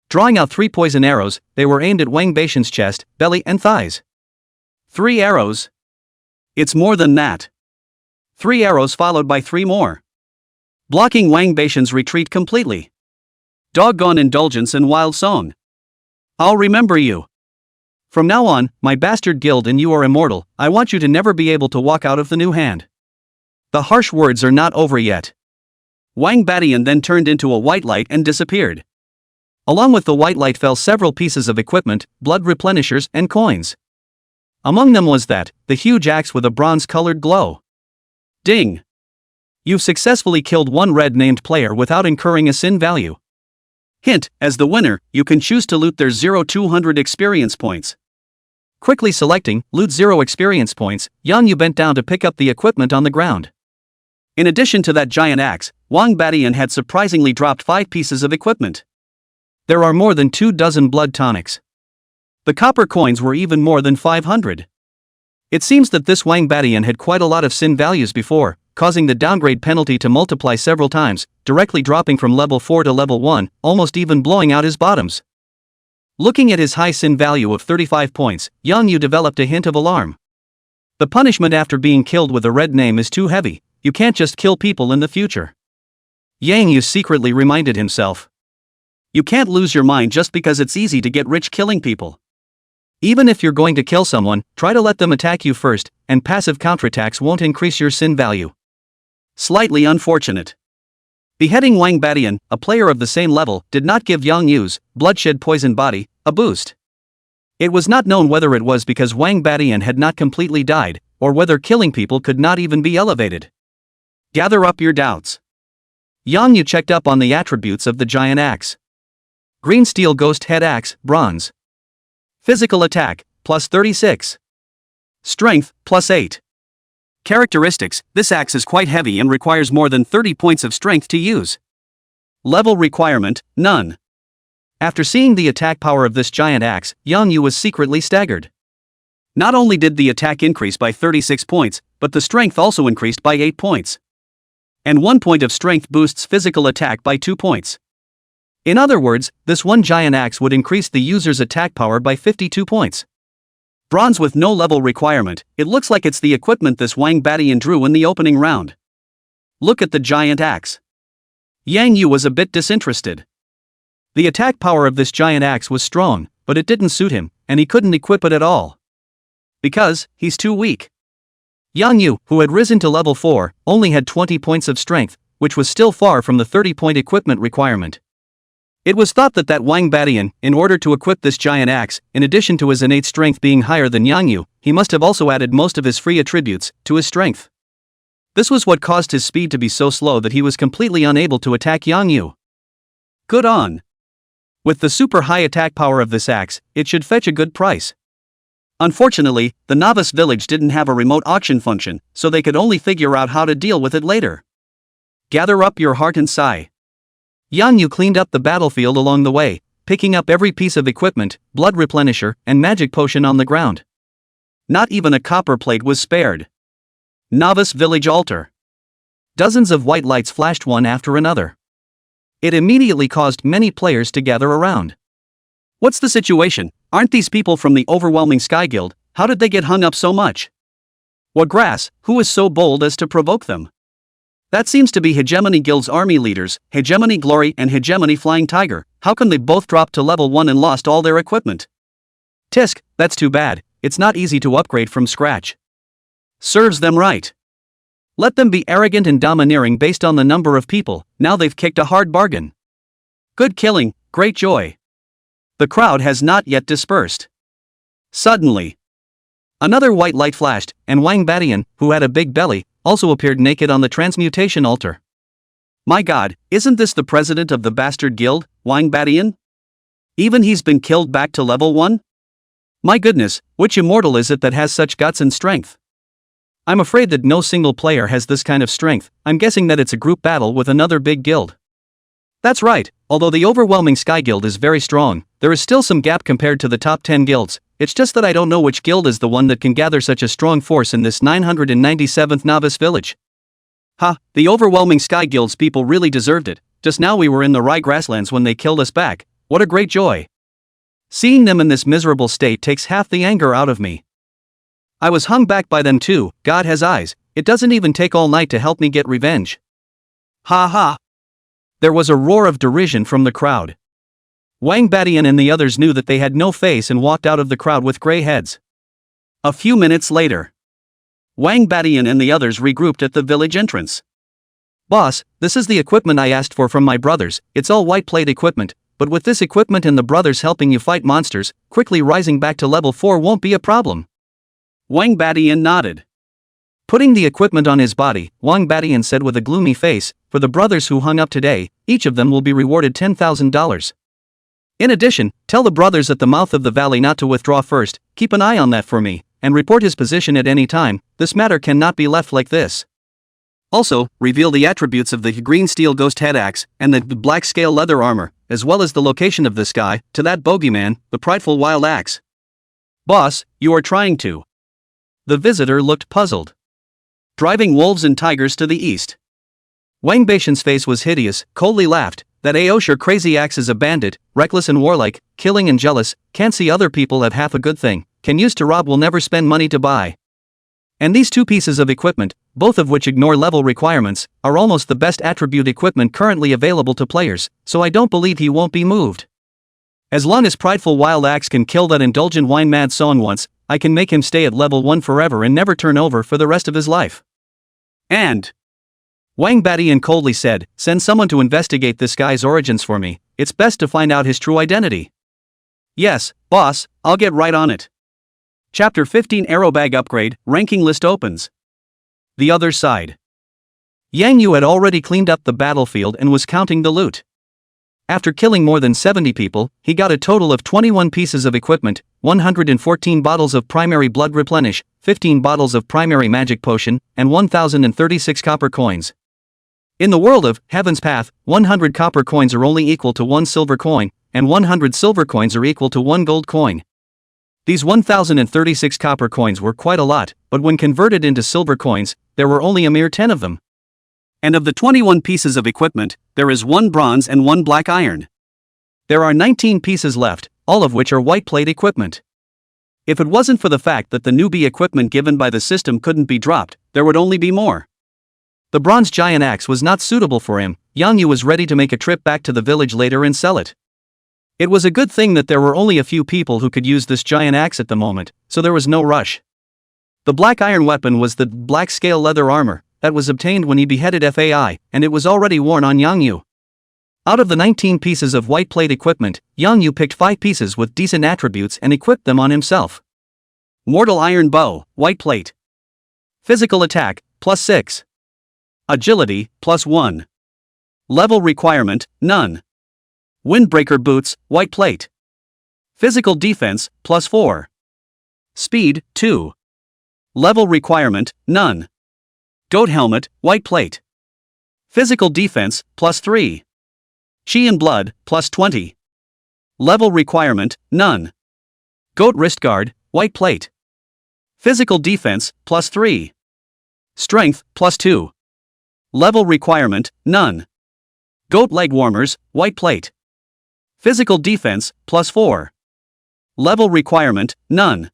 Drawing out 3 poison arrows, they were aimed at Wang Batian's chest, belly and thighs. 3 arrows? It's more than that. 3 arrows followed by 3 more. Blocking Wang Batian's retreat completely. Doggone indulgence and wild song. I'll remember you. From now on, my bastard guild and you are immortal. I want you to never be able to walk out of the new hand. The harsh words are not over yet. Wang Batian then turned into a white light and disappeared. Along with the white light fell several pieces of equipment, blood replenishers and coins. Among them was the huge axe with a bronze-colored glow. Ding! You've successfully killed one red-named player without incurring a sin value. Hint, as the winner, you can choose to loot their 0-200 experience points. Quickly selecting, loot 0 experience points, Yang Yu bent down to pick up the equipment on the ground. In addition to that giant axe, Wang Batian had surprisingly dropped 5 pieces of equipment. There are more than 2 dozen blood tonics. The copper coins were even more than 500. It seems that this Wang Batian had quite a lot of sin values before, causing the downgrade penalty to multiply several times, directly dropping from level 4 to level 1, almost even blowing out his bottoms. Looking at his high sin value of 35 points, Yang Yu developed a hint of alarm. The punishment after being killed with a red name is too heavy. You can't just kill people in the future. Yang Yu secretly reminded himself. You can't lose your mind just because it's easy to get rich killing people. Even if you're going to kill someone, try to let them attack you first, and passive counterattacks won't increase your sin value. Slightly unfortunate. Beheading Wang Batian, a player of the same level, did not give Yang Yu's bloodshed poison body a boost. It was not known whether it was because Wang Batian had not completely died, or whether killing people could not even be elevated. Gather up your doubts. Yang Yu checked up on the attributes of the giant axe. Green steel ghost head axe, bronze. Physical attack, plus 36. Strength, plus 8. Characteristics, this axe is quite heavy and requires more than 30 points of strength to use. Level requirement, none. After seeing the attack power of this giant axe, Yang Yu was secretly staggered. Not only did the attack increase by 36 points, but the strength also increased by 8 points. And 1 point of strength boosts physical attack by 2 points. In other words, this one giant axe would increase the user's attack power by 52 points. Bronze with no level requirement, it looks like it's the equipment this Wang Batian drew in the opening round. Look at the giant axe. Yang Yu was a bit disinterested. The attack power of this giant axe was strong, but it didn't suit him, and he couldn't equip it at all. Because, he's too weak. Yang Yu, who had risen to level 4, only had 20 points of strength, which was still far from the 30-point equipment requirement. It was thought that Wang Batian, in order to equip this giant axe, in addition to his innate strength being higher than Yang Yu, he must have also added most of his free attributes to his strength. This was what caused his speed to be so slow that he was completely unable to attack Yang Yu. Good on. With the super high attack power of this axe, it should fetch a good price. Unfortunately, the novice village didn't have a remote auction function, so they could only figure out how to deal with it later. Gather up your heart and sigh. Yang Yu cleaned up the battlefield along the way, picking up every piece of equipment, blood replenisher, and magic potion on the ground. Not even a copper plate was spared. Novice village altar. Dozens of white lights flashed one after another. It immediately caused many players to gather around. What's the situation? Aren't these people from the overwhelming Sky Guild? How did they get hung up so much? What grass? Who is so bold as to provoke them? That seems to be Hegemony Guild's army leaders, Hegemony Glory and Hegemony Flying Tiger. How can they both drop to level 1 and lost all their equipment? Tisk, that's too bad, it's not easy to upgrade from scratch. Serves them right. Let them be arrogant and domineering based on the number of people, now they've kicked a hard bargain. Good killing, great joy. The crowd has not yet dispersed. Suddenly, another white light flashed, and Wang Batian, who had a big belly, also appeared naked on the transmutation altar. My god, isn't this the president of the bastard guild, Wang Batian? Even he's been killed back to level 1? My goodness, which immortal is it that has such guts and strength? I'm afraid that no single player has this kind of strength. I'm guessing that it's a group battle with another big guild. That's right, although the overwhelming Sky Guild is very strong, there is still some gap compared to the top 10 guilds. It's just that I don't know which guild is the one that can gather such a strong force in this 997th novice village. Ha, the overwhelming Sky Guild's people really deserved it. Just now we were in the Rye grasslands when they killed us back. What a great joy. Seeing them in this miserable state takes half the anger out of me. I was hung back by them too. God has eyes. It doesn't even take all night to help me get revenge. Ha ha. There was a roar of derision from the crowd. Wang Badian and the others knew that they had no face and walked out of the crowd with gray heads. A few minutes later, Wang Badian and the others regrouped at the village entrance. Boss, this is the equipment I asked for from my brothers. It's all white plate equipment, but with this equipment and the brothers helping you fight monsters, quickly rising back to level 4 won't be a problem. Wang Badian nodded. Putting the equipment on his body, Wang Badian said with a gloomy face, for the brothers who hung up today, each of them will be rewarded $10,000. In addition, tell the brothers at the mouth of the valley not to withdraw first, keep an eye on that for me, and report his position at any time. This matter cannot be left like this. Also, reveal the attributes of the green steel ghost head axe and the black scale leather armor, as well as the location of this guy, to that bogeyman, the prideful wild axe. Boss, you are trying to. The visitor looked puzzled. Driving wolves and tigers to the east. Wang Baishan's face was hideous, coldly laughed. That Aosher crazy axe is a bandit, reckless and warlike, killing and jealous, can't see other people have half a good thing, can use to rob will never spend money to buy. And these two pieces of equipment, both of which ignore level requirements, are almost the best attribute equipment currently available to players, so I don't believe he won't be moved. As long as prideful wild axe can kill that indulgent wine-mad Song once, I can make him stay at level 1 forever and never turn over for the rest of his life. And Wang Badian coldly said, send someone to investigate this guy's origins for me. It's best to find out his true identity. Yes, boss, I'll get right on it. Chapter 15 Arrowbag Upgrade, Ranking List opens. The other side. Yang Yu had already cleaned up the battlefield and was counting the loot. After killing more than 70 people, he got a total of 21 pieces of equipment, 114 bottles of primary blood replenish, 15 bottles of primary magic potion, and 1,036 copper coins. In the world of Heaven's Path, 100 copper coins are only equal to 1 silver coin, and 100 silver coins are equal to 1 gold coin. These 1,036 copper coins were quite a lot, but when converted into silver coins, there were only a mere 10 of them. And of the 21 pieces of equipment, there is 1 bronze and 1 black iron. There are 19 pieces left, all of which are white plate equipment. If it wasn't for the fact that the newbie equipment given by the system couldn't be dropped, there would only be more. The bronze giant axe was not suitable for him. Yang Yu was ready to make a trip back to the village later and sell it. It was a good thing that there were only a few people who could use this giant axe at the moment, so there was no rush. The black iron weapon was the black scale leather armor that was obtained when he beheaded FAI, and it was already worn on Yang Yu. Out of the 19 pieces of white plate equipment, Yang Yu picked 5 pieces with decent attributes and equipped them on himself. Mortal iron bow, white plate. Physical attack, +6. Agility, +1. Level requirement, none. Windbreaker boots, white plate. Physical defense, +4. Speed, 2. Level requirement, none. Goat helmet, white plate. Physical defense, +3. Chi and blood, +20. Level requirement, none. Goat wrist guard, white plate. Physical defense, +3. Strength, +2. Level requirement, none. Goat leg warmers, white plate. Physical defense, +4. Level requirement, none.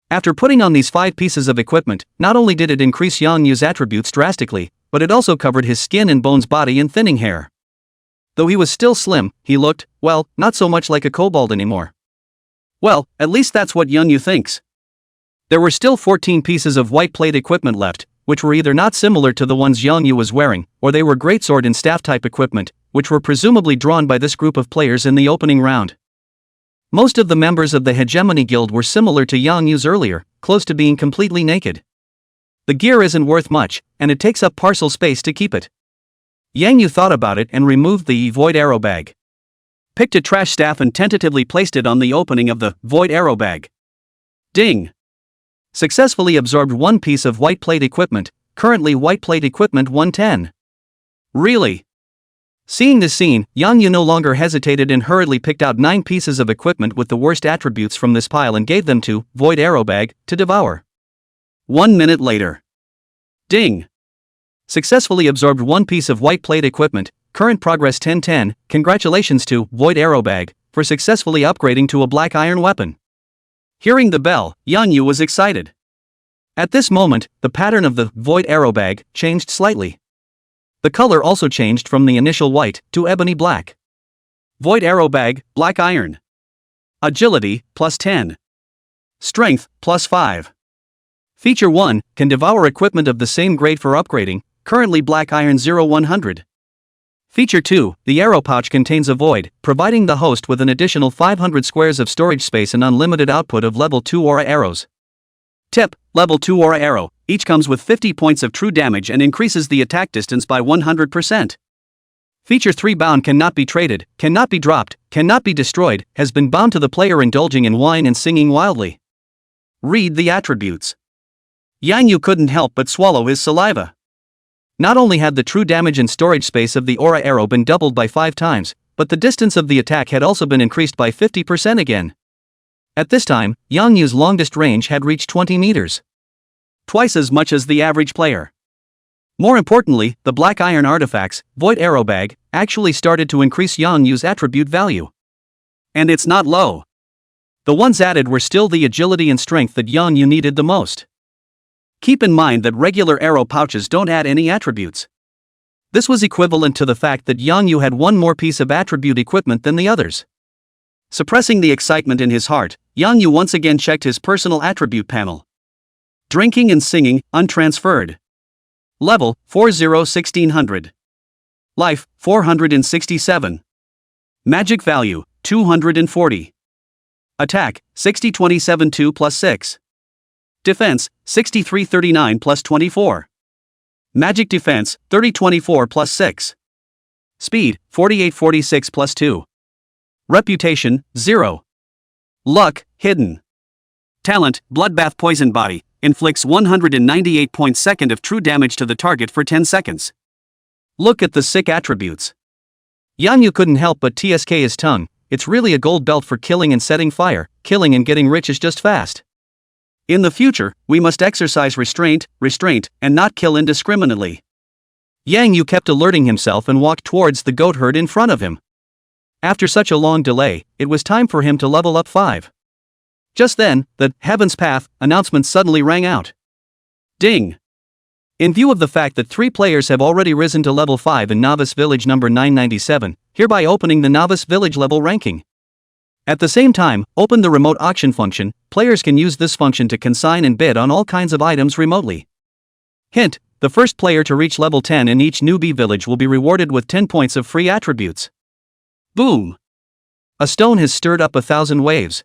After putting on these 5 pieces of equipment, not only did it increase Yang Yu's attributes drastically, but it also covered his skin and bones body in thinning hair. Though he was still slim, he looked, well, not so much like a kobold anymore. Well, at least that's what Yang Yu thinks. There were still 14 pieces of white plate equipment left, which were either not similar to the ones Yang Yu was wearing, or they were greatsword and staff type equipment, which were presumably drawn by this group of players in the opening round. Most of the members of the Hegemony Guild were similar to Yang Yu's earlier, close to being completely naked. The gear isn't worth much, and it takes up parcel space to keep it. Yang Yu thought about it and removed the void arrow bag. Picked a trash staff and tentatively placed it on the opening of the void arrow bag. Ding! Successfully absorbed one piece of white plate equipment, currently white plate equipment 110. Really? Seeing this scene, Yang Yu no longer hesitated and hurriedly picked out 9 pieces of equipment with the worst attributes from this pile and gave them to Void Arrow Bag to devour. 1 minute later. Ding! Successfully absorbed one piece of white plate equipment, current progress 1010, congratulations to Void Arrow Bag for successfully upgrading to a black iron weapon. Hearing the bell, Yang Yu was excited. At this moment, the pattern of the Void Arrow Bag changed slightly. The color also changed from the initial white to ebony black. Void Arrow Bag, black iron. Agility, plus 10. Strength, plus 5. Feature 1, can devour equipment of the same grade for upgrading, currently black iron 0100. Feature 2, the arrow pouch contains a void, providing the host with an additional 500 squares of storage space and unlimited output of level 2 aura arrows. Tip, level 2 aura arrow, each comes with 50 points of true damage and increases the attack distance by 100%. Feature 3, bound cannot be traded, cannot be dropped, cannot be destroyed, has been bound to the player indulging in wine and singing wildly. Read the attributes. Yang Yu couldn't help but swallow his saliva. Not only had the true damage and storage space of the aura arrow been doubled by 5 times, but the distance of the attack had also been increased by 50% again. At this time, Yang Yu's longest range had reached 20 meters. Twice as much as the average player. More importantly, the black iron artifacts, Void Arrow Bag, actually started to increase Yang Yu's attribute value. And it's not low. The ones added were still the agility and strength that Yang Yu needed the most. Keep in mind that regular arrow pouches don't add any attributes. This was equivalent to the fact that Yang Yu had one more piece of attribute equipment than the others. Suppressing the excitement in his heart, Yang Yu once again checked his personal attribute panel. Drinking and singing, untransferred. Level, 1600. Life, 467. Magic value, 240. Attack, 60-27-2 plus 6. Defense, 63-39 plus 24. Magic defense, 30-24 plus 6. Speed, 48-46 plus 2. Reputation, 0. Luck, hidden. Talent, Bloodbath Poison Body, inflicts 198 points second of true damage to the target for 10 seconds. Look at the sick attributes. Yang Yu couldn't help but tsk his tongue, it's really a gold belt for killing and setting fire, killing and getting rich is just fast. In the future, we must exercise restraint, and not kill indiscriminately. Yang Yu kept alerting himself and walked towards the goat herd in front of him. After such a long delay, it was time for him to level up 5. Just then, the Heaven's Path announcement suddenly rang out. Ding! In view of the fact that 3 players have already risen to level 5 in Novice Village number 997, hereby opening the Novice Village level ranking. At the same time, open the remote auction function. Players can use this function to consign and bid on all kinds of items remotely. Hint, the first player to reach level 10 in each newbie village will be rewarded with 10 points of free attributes. Boom! A stone has stirred up 1,000 waves.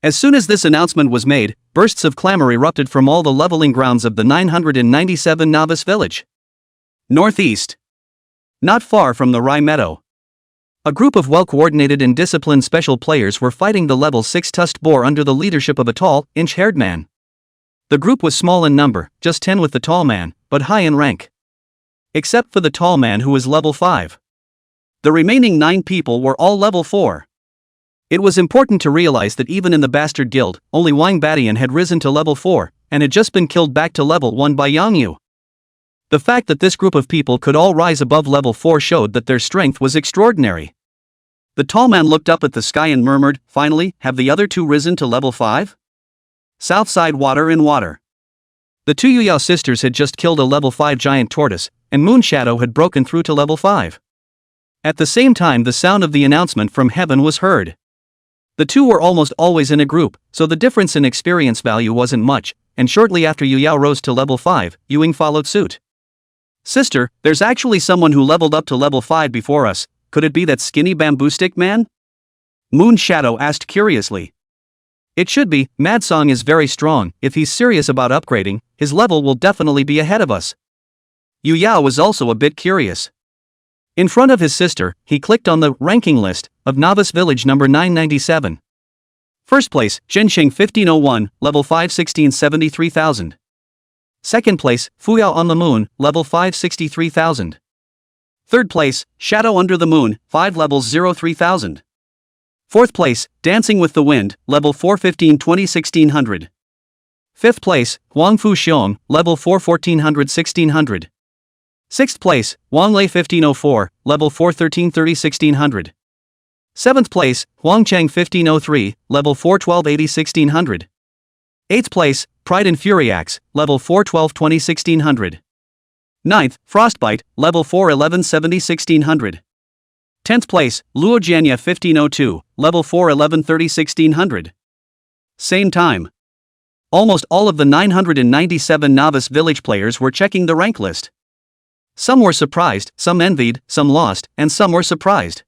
As soon as this announcement was made, bursts of clamor erupted from all the leveling grounds of the 997 Novice Village. Northeast. Not far from the Rye Meadow. A group of well-coordinated and disciplined special players were fighting the level 6 tusked boar under the leadership of a tall, inch-haired man. The group was small in number, just 10 with the tall man, but high in rank. Except for the tall man who was level 5. The remaining 9 people were all level 4. It was important to realize that even in the Bastard Guild, only Wang Badian had risen to level 4, and had just been killed back to level 1 by Yang Yu. The fact that this group of people could all rise above level 4 showed that their strength was extraordinary. The tall man looked up at the sky and murmured, "Finally, have the other 2 risen to level 5? Southside water in water." The 2 Yuyao sisters had just killed a level 5 giant tortoise, and Moon Shadow had broken through to level 5. At the same time, the sound of the announcement from heaven was heard. The 2 were almost always in a group, so the difference in experience value wasn't much, and shortly after Yuyao rose to level 5, Yuing followed suit. "Sister, there's actually someone who leveled up to level 5 before us, could it be that skinny bamboo stick man?" Moon Shadow asked curiously. "It should be, Mad Song is very strong, if he's serious about upgrading, his level will definitely be ahead of us." Yuyao was also a bit curious. In front of his sister, he clicked on the ranking list of Novice Village number 997. First place, Zhensheng 1501, level 5 1673,000. Second place, Fuyao on the Moon, level 5 63,000. Third place, Shadow Under the Moon, 5 levels 03,000. Fourth place, Dancing with the Wind, level 415 1600. Fifth place, Huang Fu Xiong, level 4 1400 1600. Sixth place, Wang Lei 1504, level 4 1330 1600. Seventh place, Huang Cheng 1503, level 4 1280 1600. Eighth place, Pride and Furiax, level 4 1220 1600. Ninth, Frostbite, level 4 1170 1600. 10th place, Luo Jianya 1502, level 4 1130 1600. Same time. Almost all of the 997 novice village players were checking the rank list. Some were surprised, some envied, some lost, and some were surprised.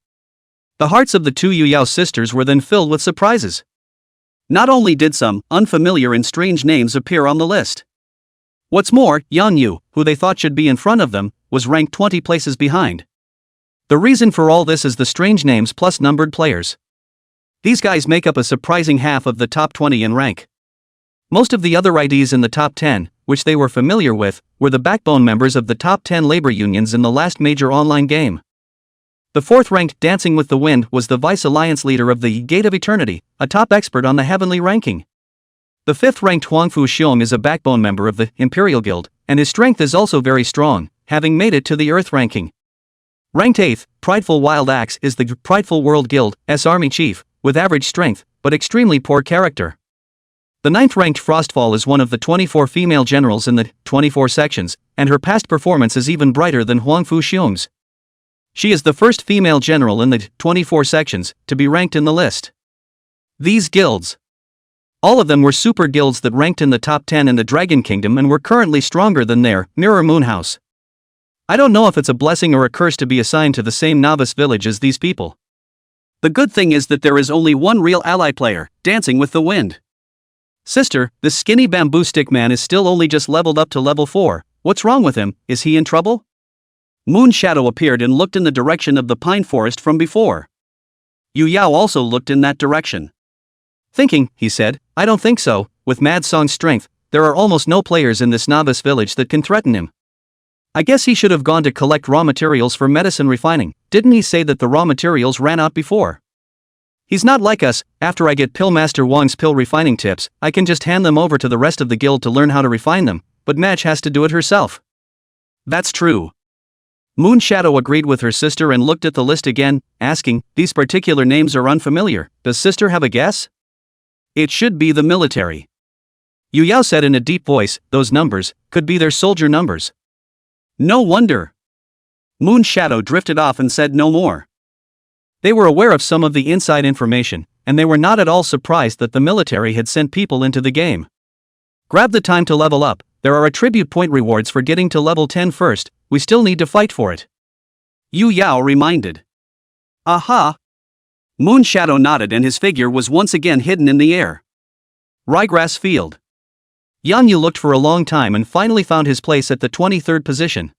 The hearts of the two Yu Yao sisters were then filled with surprises. Not only did some unfamiliar and strange names appear on the list. What's more, Yan Yu, who they thought should be in front of them, was ranked 20 places behind. The reason for all this is the strange names plus numbered players. These guys make up a surprising half of the top 20 in rank. Most of the other IDs in the top 10, which they were familiar with, were the backbone members of the top 10 labor unions in the last major online game. The fourth-ranked Dancing with the Wind was the Vice Alliance leader of the Gate of Eternity, a top expert on the heavenly ranking. The fifth-ranked Huang Fu Xiong is a backbone member of the Imperial Guild, and his strength is also very strong, having made it to the Earth ranking. Ranked 8th, Prideful Wild Axe is the Prideful World Guild's army chief, with average strength, but extremely poor character. The 9th-ranked Frostfall is one of the 24 female generals in the 24 sections, and her past performance is even brighter than Huang Fu Xiong's. She is the first female general in the 24 sections to be ranked in the list. These guilds. All of them were super guilds that ranked in the top 10 in the Dragon Kingdom and were currently stronger than their Mirror Moon House. I don't know if it's a blessing or a curse to be assigned to the same novice village as these people. The good thing is that there is only one real ally player, Dancing with the Wind. Sister, this skinny bamboo stick man is still only just leveled up to level 4, what's wrong with him, is he in trouble? Moon Shadow appeared and looked in the direction of the pine forest from before. Yu Yao also looked in that direction. Thinking, he said, I don't think so, with Mad Song's strength, there are almost no players in this novice village that can threaten him. I guess he should have gone to collect raw materials for medicine refining, didn't he say that the raw materials ran out before? He's not like us, after I get Pillmaster Wang's pill refining tips, I can just hand them over to the rest of the guild to learn how to refine them, but Madge has to do it herself. That's true. Moon Shadow agreed with her sister and looked at the list again, asking, these particular names are unfamiliar, does sister have a guess? It should be the military. Yu Yao said in a deep voice, those numbers could be their soldier numbers. No wonder. Moon Shadow drifted off and said no more. They were aware of some of the inside information, and they were not at all surprised that the military had sent people into the game. Grab the time to level up, there are attribute point rewards for getting to level 10 first, we still need to fight for it. Yu Yao reminded. Aha! Moon Shadow nodded and his figure was once again hidden in the air. Ryegrass Field. Yan Yu looked for a long time and finally found his place at the 23rd position.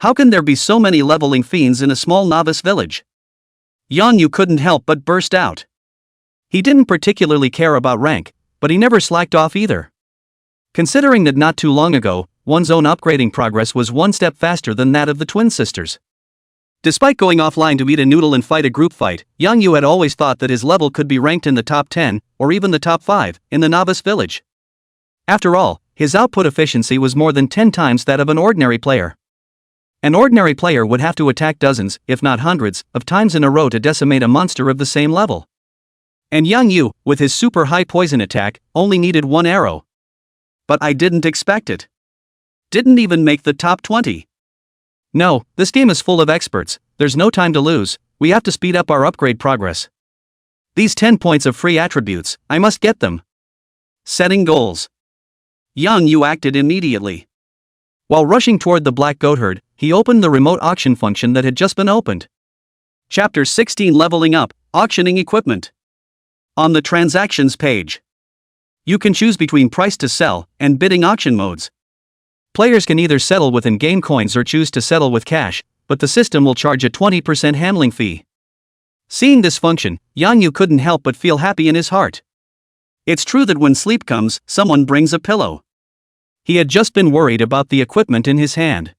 How can there be so many leveling fiends in a small novice village? Yan Yu couldn't help but burst out. He didn't particularly care about rank, but he never slacked off either. Considering that not too long ago, one's own upgrading progress was one step faster than that of the twin sisters. Despite going offline to eat a noodle and fight a group fight, Yang Yu had always thought that his level could be ranked in the top 10, or even the top 5, in the novice village. After all, his output efficiency was more than 10 times that of an ordinary player. An ordinary player would have to attack dozens, if not hundreds, of times in a row to decimate a monster of the same level. And Yang Yu, with his super high poison attack, only needed one arrow. But I didn't expect it. Didn't even make the top 20. No, this game is full of experts, there's no time to lose, we have to speed up our upgrade progress. These 10 points of free attributes, I must get them. Setting goals. Yang Yu acted immediately. While rushing toward the black goatherd, he opened the remote auction function that had just been opened. Chapter 16 Leveling Up, Auctioning Equipment. On the Transactions page, you can choose between price to sell and bidding auction modes. Players can either settle with in-game coins or choose to settle with cash, but the system will charge a 20% handling fee. Seeing this function, Yang Yu couldn't help but feel happy in his heart. It's true that when sleep comes, someone brings a pillow. He had just been worried about the equipment in his hand.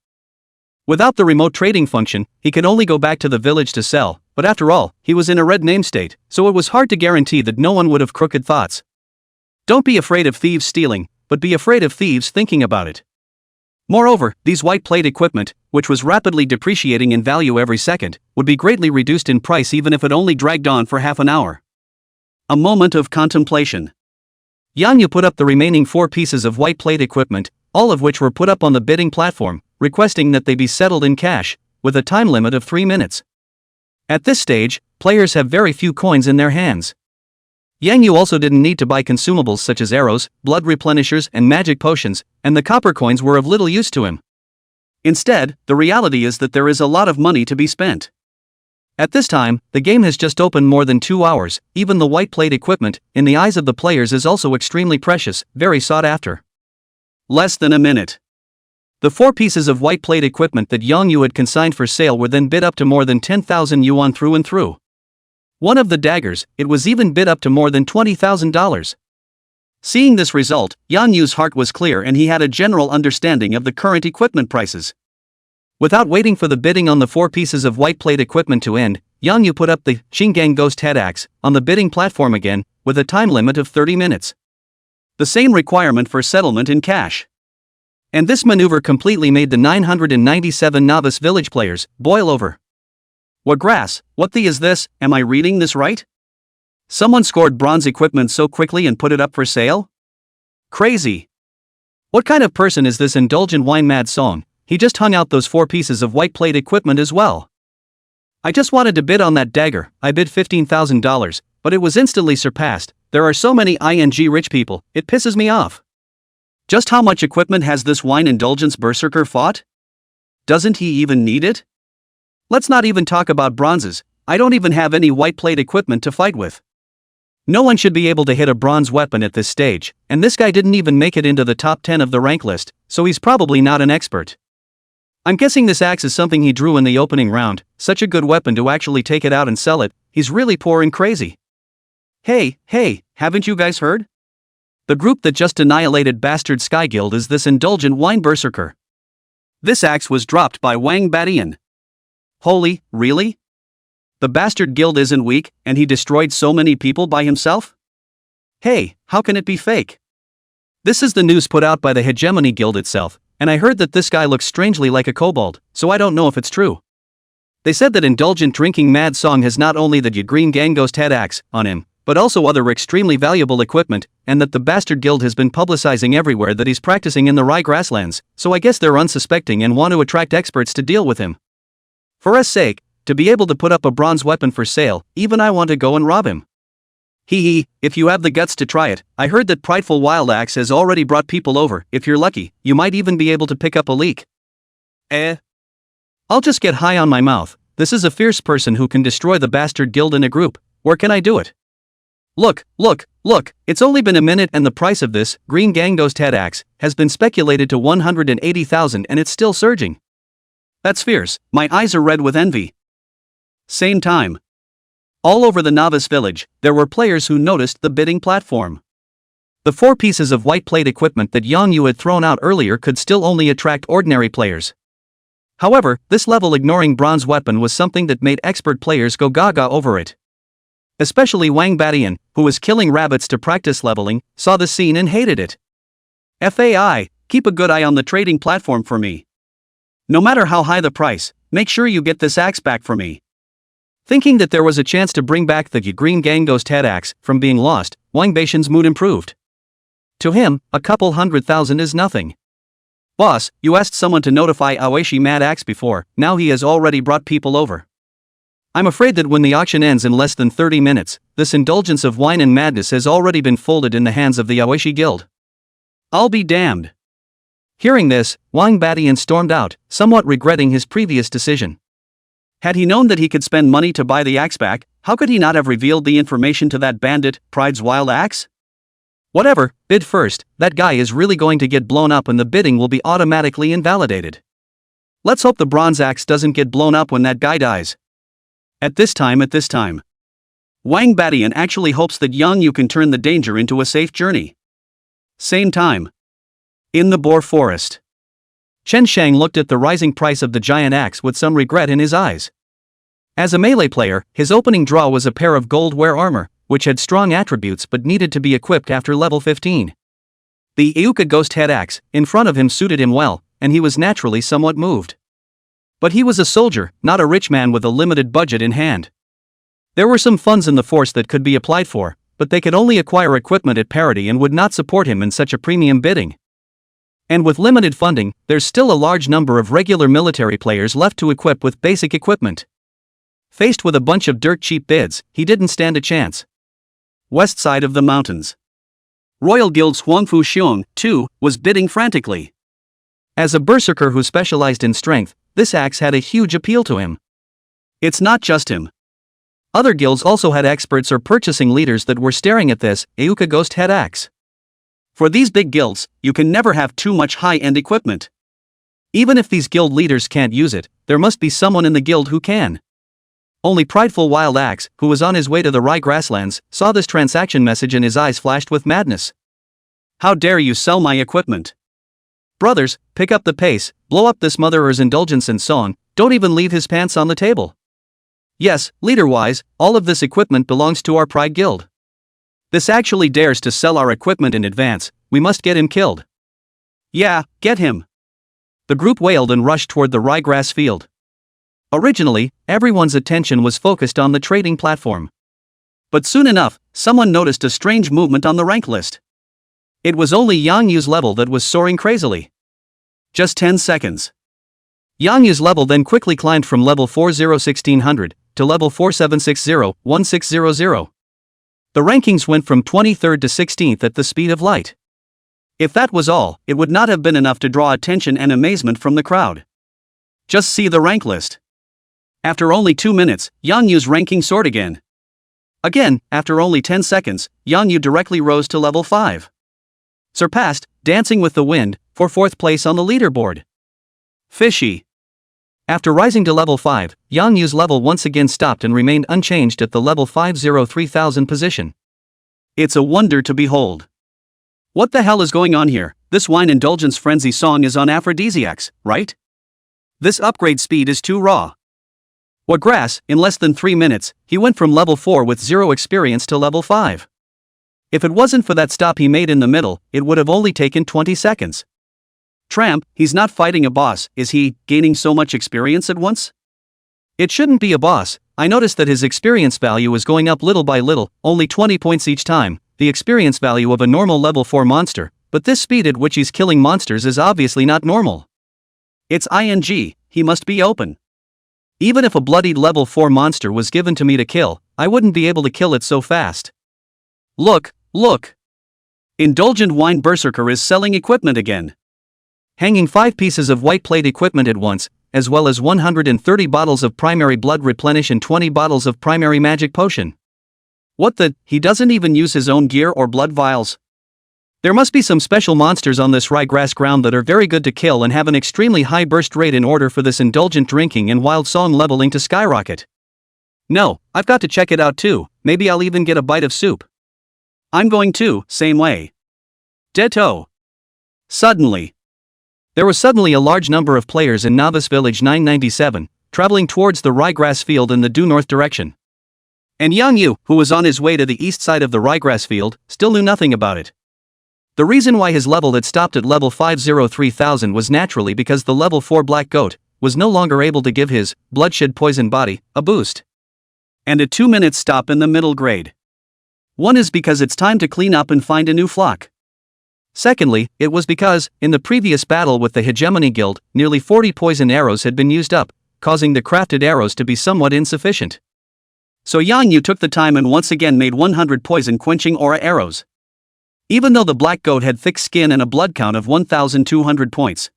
Without the remote trading function, he could only go back to the village to sell, but after all, he was in a red name state, so it was hard to guarantee that no one would have crooked thoughts. Don't be afraid of thieves stealing, but be afraid of thieves thinking about it. Moreover, these white plate equipment, which was rapidly depreciating in value every second, would be greatly reduced in price even if it only dragged on for half an hour. A moment of contemplation. Yang Yu put up the remaining 4 pieces of white plate equipment, all of which were put up on the bidding platform, requesting that they be settled in cash, with a time limit of 3 minutes. At this stage, players have very few coins in their hands. Yang Yu also didn't need to buy consumables such as arrows, blood replenishers, and magic potions, and the copper coins were of little use to him. Instead, the reality is that there is a lot of money to be spent. At this time, the game has just opened more than 2 hours. Even the white plate equipment, in the eyes of the players, is also extremely precious, very sought after. Less than a minute. The 4 pieces of white plate equipment that Yang Yu had consigned for sale were then bid up to more than 10,000 yuan through and through. One of the daggers, it was even bid up to more than $20,000. Seeing this result, Yang Yu's heart was clear and he had a general understanding of the current equipment prices. Without waiting for the bidding on the 4 pieces of white plate equipment to end, Yang Yu put up the Shingang Ghost Head Axe on the bidding platform again, with a time limit of 30 minutes. The same requirement for settlement in cash. And this maneuver completely made the 997 novice village players boil over. What grass, what the is this, am I reading this right? Someone scored bronze equipment so quickly and put it up for sale? Crazy. What kind of person is this indulgent wine-mad song? He just hung out those 4 pieces of white plate equipment as well. I just wanted to bid on that dagger. I bid $15,000, but it was instantly surpassed. There are so many rich people, it pisses me off. Just how much equipment has this wine indulgence berserker fought? Doesn't he even need it? Let's not even talk about bronzes. I don't even have any white plate equipment to fight with. No one should be able to hit a bronze weapon at this stage, and this guy didn't even make it into the top 10 of the rank list, so he's probably not an expert. I'm guessing this axe is something he drew in the opening round. Such a good weapon to actually take it out and sell it. He's really poor and crazy. Hey, haven't you guys heard? The group that just annihilated Bastard Sky Guild is this indulgent wine berserker. This axe was dropped by Wang Badian. Holy, really? The Bastard Guild isn't weak, and he destroyed so many people by himself? Hey, how can it be fake? This is the news put out by the Hegemony Guild itself, and I heard that this guy looks strangely like a kobold, so I don't know if it's true. They said that indulgent drinking mad song has not only the green gang ghost head axe on him, but also other extremely valuable equipment, and that the Bastard Guild has been publicizing everywhere that he's practicing in the Rai grasslands, so I guess they're unsuspecting and want to attract experts to deal with him. For us sake, to be able to put up a bronze weapon for sale, even I want to go and rob him. If you have the guts to try it. I heard that Prideful Wild Axe has already brought people over. If you're lucky, you might even be able to pick up a leak. I'll just get high on my mouth. This is a fierce person who can destroy the Bastard Guild in a group. Where can I do it? Look, it's only been a minute and the price of this green gang ghost head axe has been speculated to 180,000 and it's still surging. That's fierce. My eyes are red with envy. Same time. All over the novice village, there were players who noticed the bidding platform. The 4 pieces of white plate equipment that Yang Yu had thrown out earlier could still only attract ordinary players. However, this level ignoring bronze weapon was something that made expert players go gaga over it. Especially Wang Badian, who was killing rabbits to practice leveling, saw the scene and hated it. Keep a good eye on the trading platform for me. No matter how high the price, make sure you get this axe back for me. Thinking that there was a chance to bring back the green gang ghost head axe from being lost, Wang Badian's mood improved. To him, a couple 100,000 is nothing. Boss, you asked someone to notify Aoishi Mad Axe before, now he has already brought people over. I'm afraid that when the auction ends in less than 30 minutes, this indulgence of wine and madness has already been folded in the hands of the Aoishi Guild. I'll be damned. Hearing this, Wang Badian stormed out, somewhat regretting his previous decision. Had he known that he could spend money to buy the axe back, how could he not have revealed the information to that bandit, Pride's Wild Axe? Whatever, bid first. That guy is really going to get blown up and the bidding will be automatically invalidated. Let's hope the bronze axe doesn't get blown up when that guy dies. At this time. Wang Badian actually hopes that Yang Yu can turn the danger into a safe journey. Same time. In the Boar Forest. Chen Shang looked at the rising price of the giant axe with some regret in his eyes. As a melee player, his opening draw was a pair of gold wear armor, which had strong attributes but needed to be equipped after level 15. The Iuka Ghost Head Axe in front of him suited him well, and he was naturally somewhat moved. But he was a soldier, not a rich man with a limited budget in hand. There were some funds in the force that could be applied for, but they could only acquire equipment at parity and would not support him in such a premium bidding. And with limited funding, there's still a large number of regular military players left to equip with basic equipment. Faced with a bunch of dirt cheap bids, he didn't stand a chance. West side of the mountains. Royal Guild's Huangfu Xiong, too, was bidding frantically. As a berserker who specialized in strength, this axe had a huge appeal to him. It's not just him. Other guilds also had experts or purchasing leaders that were staring at this Iuka Ghost Head Axe. For these big guilds, you can never have too much high-end equipment. Even if these guild leaders can't use it, there must be someone in the guild who can. Only Prideful Wild Axe, who was on his way to the Rai Grasslands, saw this transaction message and his eyes flashed with madness. How dare you sell my equipment? Brothers, pick up the pace, blow up this motherer's indulgence and so on, don't even leave his pants on the table. Yes, leader-wise, all of this equipment belongs to our Pride Guild. This actually dares to sell our equipment in advance, we must get him killed. Yeah, get him. The group wailed and rushed toward the ryegrass field. Originally, everyone's attention was focused on the trading platform. But soon enough, someone noticed a strange movement on the rank list. It was only Yang Yu's level that was soaring crazily. Just 10 seconds. Yang Yu's level then quickly climbed from level 401600 to level 47601600. The rankings went from 23rd to 16th at the speed of light. If that was all, it would not have been enough to draw attention and amazement from the crowd. Just see the rank list. After only 2 minutes, Yang Yu's ranking soared again. Again, after only 10 seconds, Yang Yu directly rose to level 5. Surpassed, Dancing with the Wind, for 4th place on the leaderboard. Fishy. After rising to level 5, Yang Yu's level once again stopped and remained unchanged at the level 503,000 position. It's a wonder to behold. What the hell is going on here? This wine indulgence frenzy song is on aphrodisiacs, right? This upgrade speed is too raw. What grass, in less than 3 minutes, he went from level 4 with 0 experience to level 5. If it wasn't for that stop he made in the middle, it would have only taken 20 seconds. Tramp, he's not fighting a boss, is he, gaining so much experience at once? It shouldn't be a boss. I noticed that his experience value is going up little by little, only 20 points each time, the experience value of a normal level 4 monster, but this speed at which he's killing monsters is obviously not normal. It's ING, he must be open. Even if a bloodied level 4 monster was given to me to kill, I wouldn't be able to kill it so fast. Look, look! Indulgent Wine Berserker is selling equipment again. Hanging 5 pieces of white plate equipment at once, as well as 130 bottles of primary blood replenish and 20 bottles of primary magic potion. What the, he doesn't even use his own gear or blood vials? There must be some special monsters on this ryegrass ground that are very good to kill and have an extremely high burst rate in order for this indulgent drinking and wild song leveling to skyrocket. No, I've got to check it out too, maybe I'll even get a bite of soup. I'm going to, same way. Ditto. Suddenly. There was suddenly a large number of players in Novice Village 997, traveling towards the ryegrass field in the due north direction. And Yang Yu, who was on his way to the east side of the ryegrass field, still knew nothing about it. The reason why his level had stopped at level 503,000 was naturally because the level 4 Black Goat was no longer able to give his bloodshed poison body a boost. And a 2-minute stop in the middle grade. One is because it's time to clean up and find a new flock. Secondly, it was because, in the previous battle with the Hegemony Guild, nearly 40 poison arrows had been used up, causing the crafted arrows to be somewhat insufficient. So Yang Yu took the time and once again made 100 poison-quenching aura arrows. Even though the Black Goat had thick skin and a blood count of 1,200 points.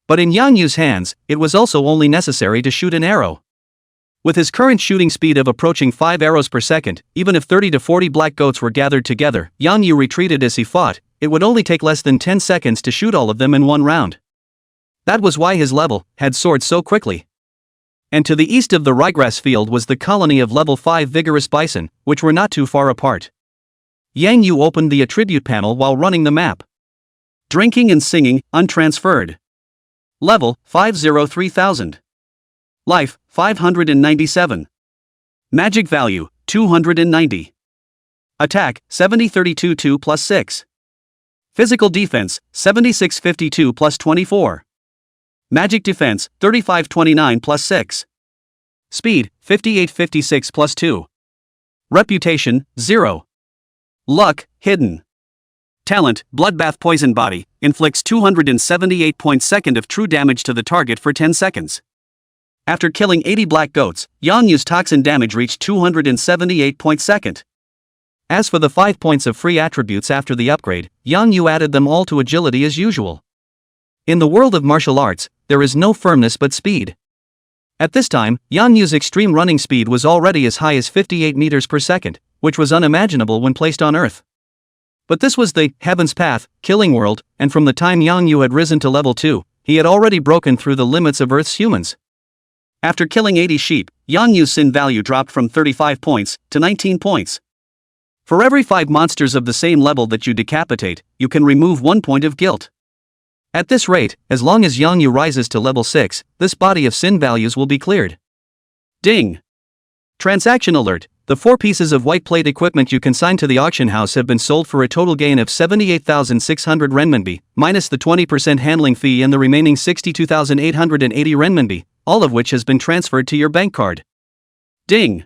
But in Yang Yu's hands, it was also only necessary to shoot an arrow. With his current shooting speed of approaching 5 arrows per second, even if 30 to 40 Black Goats were gathered together, Yang Yu retreated as he fought, it would only take less than 10 seconds to shoot all of them in one round. That was why his level had soared so quickly. And to the east of the ryegrass field was the colony of level 5 vigorous bison, which were not too far apart. Yang Yu opened the attribute panel while running the map. Drinking and singing, untransferred. Level, 503,000. Life, 597. Magic value, 290. Attack, 7032 2 plus 6. Physical defense, 7652 plus 24. Magic defense, 3529 plus 6. Speed, 5856 plus 2. Reputation, 0. Luck, hidden. Talent, Bloodbath Poison Body, inflicts 278 points second of true damage to the target for 10 seconds. After killing 80 black goats, Yang Yu's toxin damage reached 278 points second. As for the 5 points of free attributes after the upgrade, Yang Yu added them all to agility as usual. In the world of martial arts, there is no firmness but speed. At this time, Yang Yu's extreme running speed was already as high as 58 meters per second, which was unimaginable when placed on Earth. But this was the Heaven's Path, killing world, and from the time Yang Yu had risen to level 2, he had already broken through the limits of Earth's humans. After killing 80 sheep, Yang Yu's sin value dropped from 35 points to 19 points. For every 5 monsters of the same level that you decapitate, you can remove 1 point of guilt. At this rate, as long as Yang Yu rises to level 6, this body of sin values will be cleared. Ding! Transaction alert. The 4 pieces of white plate equipment you consigned to the auction house have been sold for a total gain of 78,600 renminbi, minus the 20% handling fee and the remaining 62,880 renminbi, all of which has been transferred to your bank card. Ding!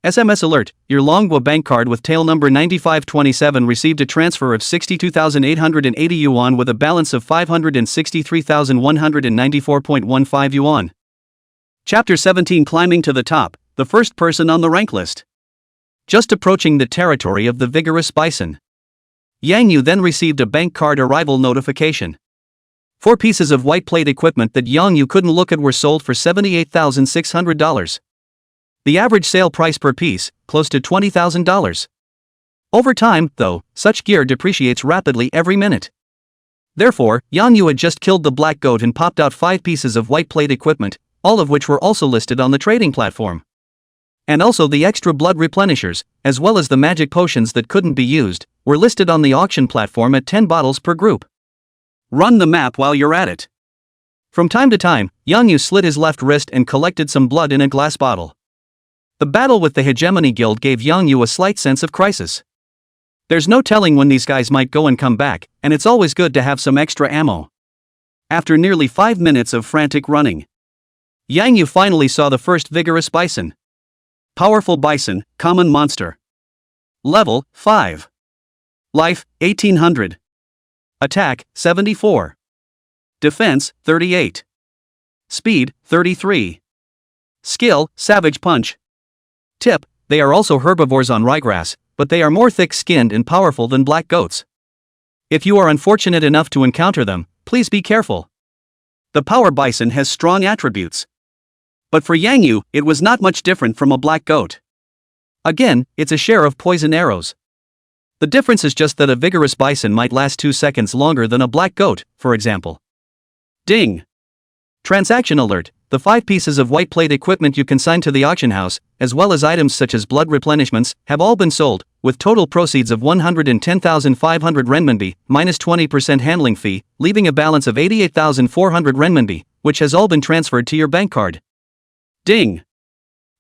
SMS alert, your Longhua bank card with tail number 9527 received a transfer of 62,880 yuan with a balance of 563,194.15 yuan. Chapter 17 Climbing to the Top, the first person on the rank list. Just approaching the territory of the vigorous bison. Yang Yu then received a bank card arrival notification. 4 pieces of white plate equipment that Yang Yu couldn't look at were sold for $78,600. The average sale price per piece, close to $20,000. Over time, though, such gear depreciates rapidly every minute. Therefore, Yang Yu had just killed the black goat and popped out 5 pieces of white plate equipment, all of which were also listed on the trading platform. And also the extra blood replenishers, as well as the magic potions that couldn't be used, were listed on the auction platform at 10 bottles per group. Run the map while you're at it. From time to time, Yang Yu slit his left wrist and collected some blood in a glass bottle. The battle with the Hegemony Guild gave Yang Yu a slight sense of crisis. There's no telling when these guys might go and come back, and it's always good to have some extra ammo. After nearly 5 minutes of frantic running, Yang Yu finally saw the first vigorous bison. Powerful bison, common monster. Level, 5. Life, 1800. Attack, 74. Defense, 38. Speed, 33. Skill, Savage Punch. Tip, they are also herbivores on ryegrass, but they are more thick-skinned and powerful than black goats. If you are unfortunate enough to encounter them, please be careful. The power bison has strong attributes. But for Yang Yu, it was not much different from a black goat. Again, it's a share of poison arrows. The difference is just that a vigorous bison might last 2 seconds longer than a black goat, for example. Ding! Transaction alert, the 5 pieces of white plate equipment you consigned to the auction house, as well as items such as blood replenishments, have all been sold, with total proceeds of 110,500 renminbi, minus 20% handling fee, leaving a balance of 88,400 renminbi, which has all been transferred to your bank card. Ding!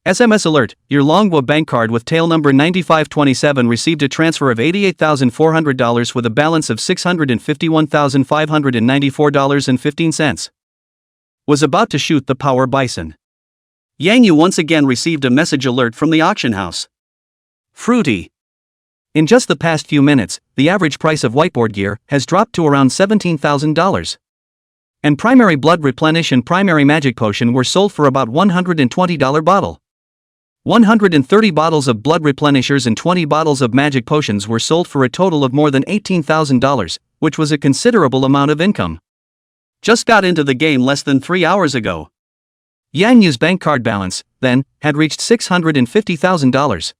SMS alert, your Longhua bank card with tail number 9527 received a transfer of $88,400 with a balance of $651,594.15. Was about to shoot the power bison. Yang Yu once again received a message alert from the auction house. Fruity. In just the past few minutes, the average price of whiteboard gear has dropped to around $17,000. And primary blood replenish and primary magic potion were sold for about $120 bottle. 130 bottles of blood replenishers and 20 bottles of magic potions were sold for a total of more than $18,000, which was a considerable amount of income. Just got into the game less than 3 hours ago. Yang Yu's bank card balance, then, had reached $650,000.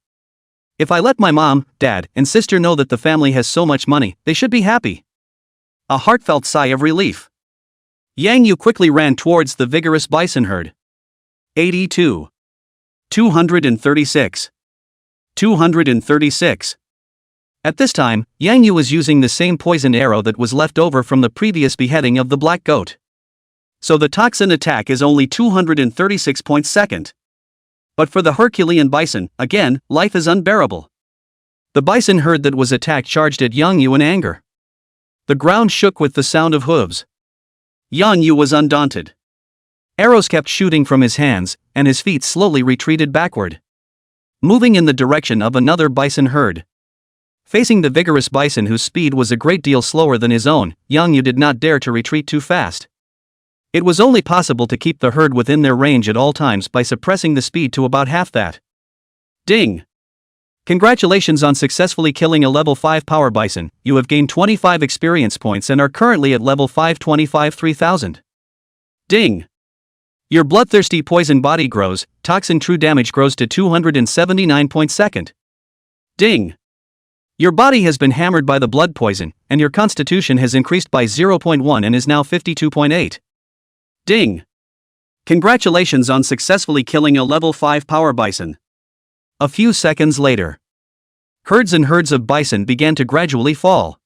If I let my mom, dad, and sister know that the family has so much money, they should be happy. A heartfelt sigh of relief. Yang Yu quickly ran towards the vigorous bison herd. 82. 236. 236. At this time, Yang Yu was using the same poisoned arrow that was left over from the previous beheading of the black goat. So the toxin attack is only 236 points second. But for the Herculean bison, again, life is unbearable. The bison herd that was attacked charged at Yang Yu in anger. The ground shook with the sound of hooves. Yang Yu was undaunted. Arrows kept shooting from his hands, and his feet slowly retreated backward, moving in the direction of another bison herd. Facing the vigorous bison whose speed was a great deal slower than his own, Yang Yu did not dare to retreat too fast. It was only possible to keep the herd within their range at all times by suppressing the speed to about half that. Ding! Congratulations on successfully killing a level 5 power bison. You have gained 25 experience points and are currently at level 525 3000. Ding! Your bloodthirsty poison body grows, toxin true damage grows to 279 points second. Ding! Your body has been hammered by the blood poison, and your constitution has increased by 0.1 and is now 52.8. Ding! Congratulations on successfully killing a level 5 power bison. A few seconds later, herds and herds of bison began to gradually fall.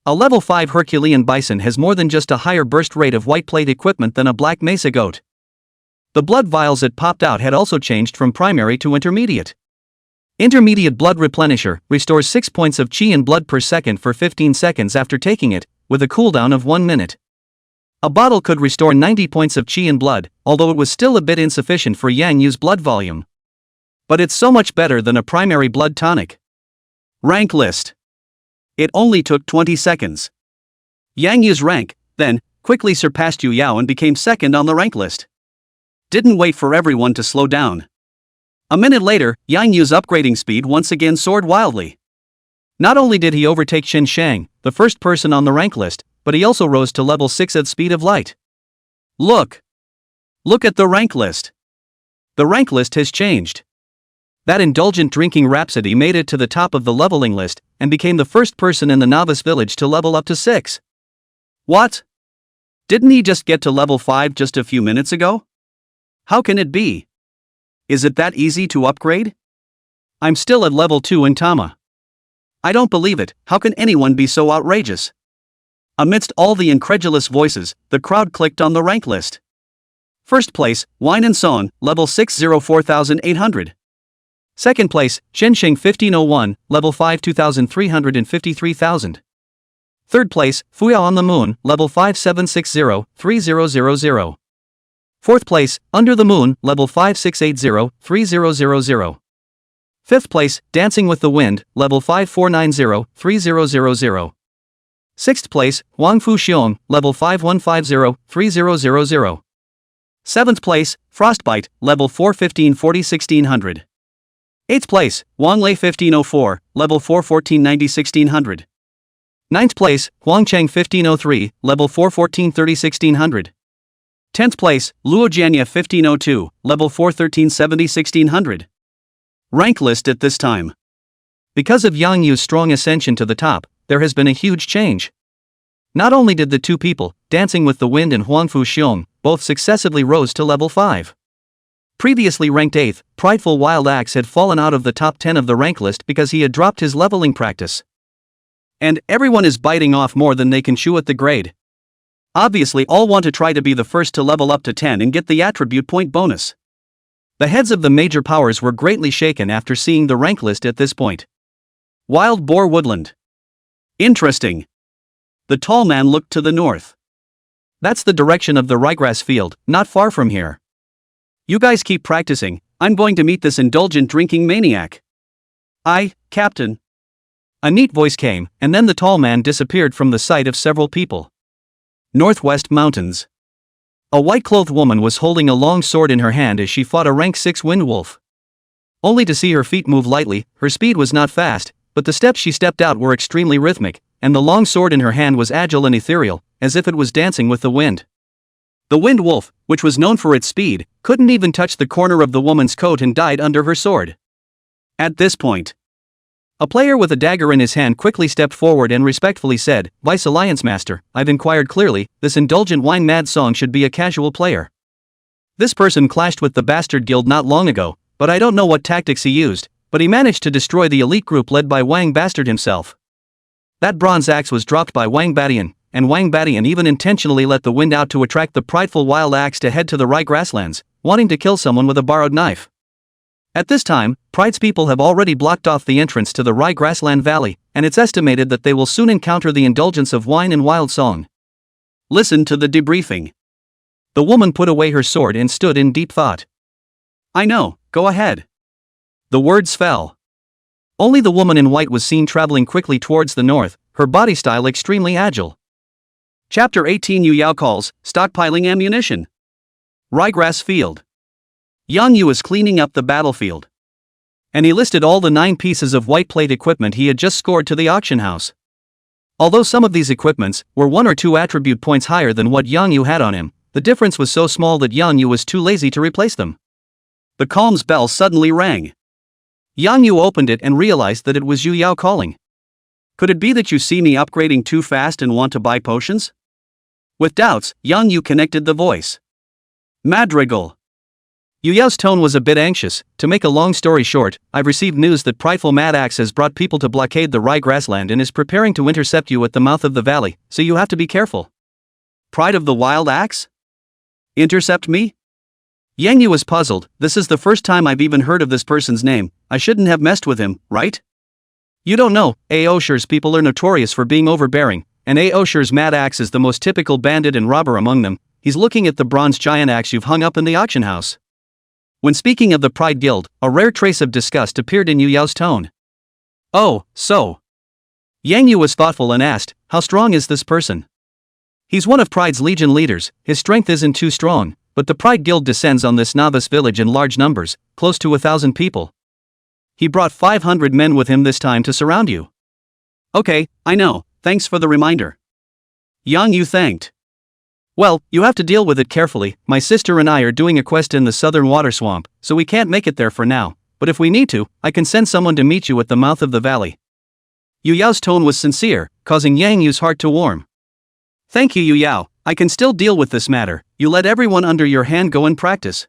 A level 5 Herculean bison has more than just a higher burst rate of white plate equipment than a black mesa goat. The blood vials that popped out had also changed from primary to intermediate. Intermediate blood replenisher restores 6 points of chi and blood per second for 15 seconds after taking it, with a cooldown of 1 minute. A bottle could restore 90 points of chi and blood, although it was still a bit insufficient for Yang Yu's blood volume. But it's so much better than a primary blood tonic. Rank list. It only took 20 seconds. Yang Yu's rank, then, quickly surpassed Yu Yao and became second on the rank list. Didn't wait for everyone to slow down. A minute later, Yang Yu's upgrading speed once again soared wildly. Not only did he overtake Xin Shang, the first person on the rank list, but he also rose to level 6 at speed of light. Look! Look at the rank list. The rank list has changed. That indulgent drinking rhapsody made it to the top of the leveling list, and became the first person in the novice village to level up to 6. What? Didn't he just get to level 5 just a few minutes ago? How can it be? Is it that easy to upgrade? I'm still at level 2 in Tama. I don't believe it. How can anyone be so outrageous? Amidst all the incredulous voices, the crowd clicked on the rank list. First place, Wine and Son, level 604,800. Second place, Shensheng 1501, level 5 2,353,000. Third place, Fuyao on the Moon, level 5760, 3000. Fourth place, Under the Moon, level 5680, 3000. Fifth place, Dancing with the Wind, level 5490, 3000. Sixth place, Wang Fu Xiong, level 5150, 3000. Seventh place, Frostbite, level 41540, 1600. Eighth place, Wang Lei 1504, level 41490, 1600. Ninth place, Huang Cheng 1503, level 41430, 1600. 10th place, Luo Jianya 1502, level 41370, 1600. Rank list at this time. Because of Yang Yu's strong ascension to the top, there has been a huge change. Not only did the two people, Dancing with the Wind and Huangfu Xiong, both successively rose to level 5. Previously ranked 8th, Prideful Wild Axe had fallen out of the top 10 of the rank list because he had dropped his leveling practice. And everyone is biting off more than they can chew at the grade. Obviously all want to try to be the first to level up to 10 and get the attribute point bonus. The heads of the major powers were greatly shaken after seeing the rank list at this point. Wild Boar Woodland. Interesting. The tall man looked to the north. That's the direction of the ryegrass field, not far from here. You guys keep practicing, I'm going to meet this indulgent drinking maniac. Aye, Captain. A neat voice came, and then the tall man disappeared from the sight of several people. Northwest Mountains. A white-clothed woman was holding a long sword in her hand as she fought a rank 6 windwolf. Only to see her feet move lightly, her speed was not fast, but the steps she stepped out were extremely rhythmic, and the long sword in her hand was agile and ethereal, as if it was dancing with the wind. The wind wolf, which was known for its speed, couldn't even touch the corner of the woman's coat and died under her sword. At this point, a player with a dagger in his hand quickly stepped forward and respectfully said, "Vice Alliance Master, I've inquired clearly, this indulgent wine-mad song should be a casual player." This person clashed with the Bastard Guild not long ago, but I don't know what tactics he used, but he managed to destroy the elite group led by Wang Bastard himself. That bronze axe was dropped by Wang Badian, and Wang Badian even intentionally let the wind out to attract the prideful wild axe to head to the Rai grasslands, wanting to kill someone with a borrowed knife. At this time, Pride's people have already blocked off the entrance to the Rai grassland valley, and it's estimated that they will soon encounter the indulgence of wine and wild song. Listen to the debriefing. The woman put away her sword and stood in deep thought. I know, go ahead. The words fell. Only the woman in white was seen traveling quickly towards the north, her body style extremely agile. Chapter 18 Yu Yao calls, stockpiling ammunition. Ryegrass field. Yang Yu is cleaning up the battlefield. And he listed all the 9 pieces of white plate equipment he had just scored to the auction house. Although some of these equipments were 1 or 2 attribute points higher than what Yang Yu had on him, the difference was so small that Yang Yu was too lazy to replace them. The calm's bell suddenly rang. Yang Yu opened it and realized that it was Yu Yao calling. Could it be that you see me upgrading too fast and want to buy potions? With doubts, Yang Yu connected the voice. Madrigal. Yu Yao's tone was a bit anxious. To make a long story short, I've received news that prideful Mad Axe has brought people to blockade the Rai grassland and is preparing to intercept you at the mouth of the valley, so you have to be careful. Pride of the Wild Axe? Intercept me? Yang Yu was puzzled. This is the first time I've even heard of this person's name. I shouldn't have messed with him, right? You don't know, Aosher's people are notorious for being overbearing, and Aosher's Mad Axe is the most typical bandit and robber among them. He's looking at the bronze giant axe you've hung up in the auction house. When speaking of the Pride Guild, a rare trace of disgust appeared in Yu Yao's tone. Oh, so. Yang Yu was thoughtful and asked, how strong is this person? He's one of Pride's Legion leaders. His strength isn't too strong, but the Pride Guild descends on this novice village in large numbers, close to 1,000 people. He brought 500 men with him this time to surround you. Okay, I know, thanks for the reminder. Yang Yu thanked. Well, you have to deal with it carefully. My sister and I are doing a quest in the southern water swamp, so we can't make it there for now, but if we need to, I can send someone to meet you at the mouth of the valley. Yu Yao's tone was sincere, causing Yang Yu's heart to warm. Thank you, Yu Yao, I can still deal with this matter. You let everyone under your hand go and practice.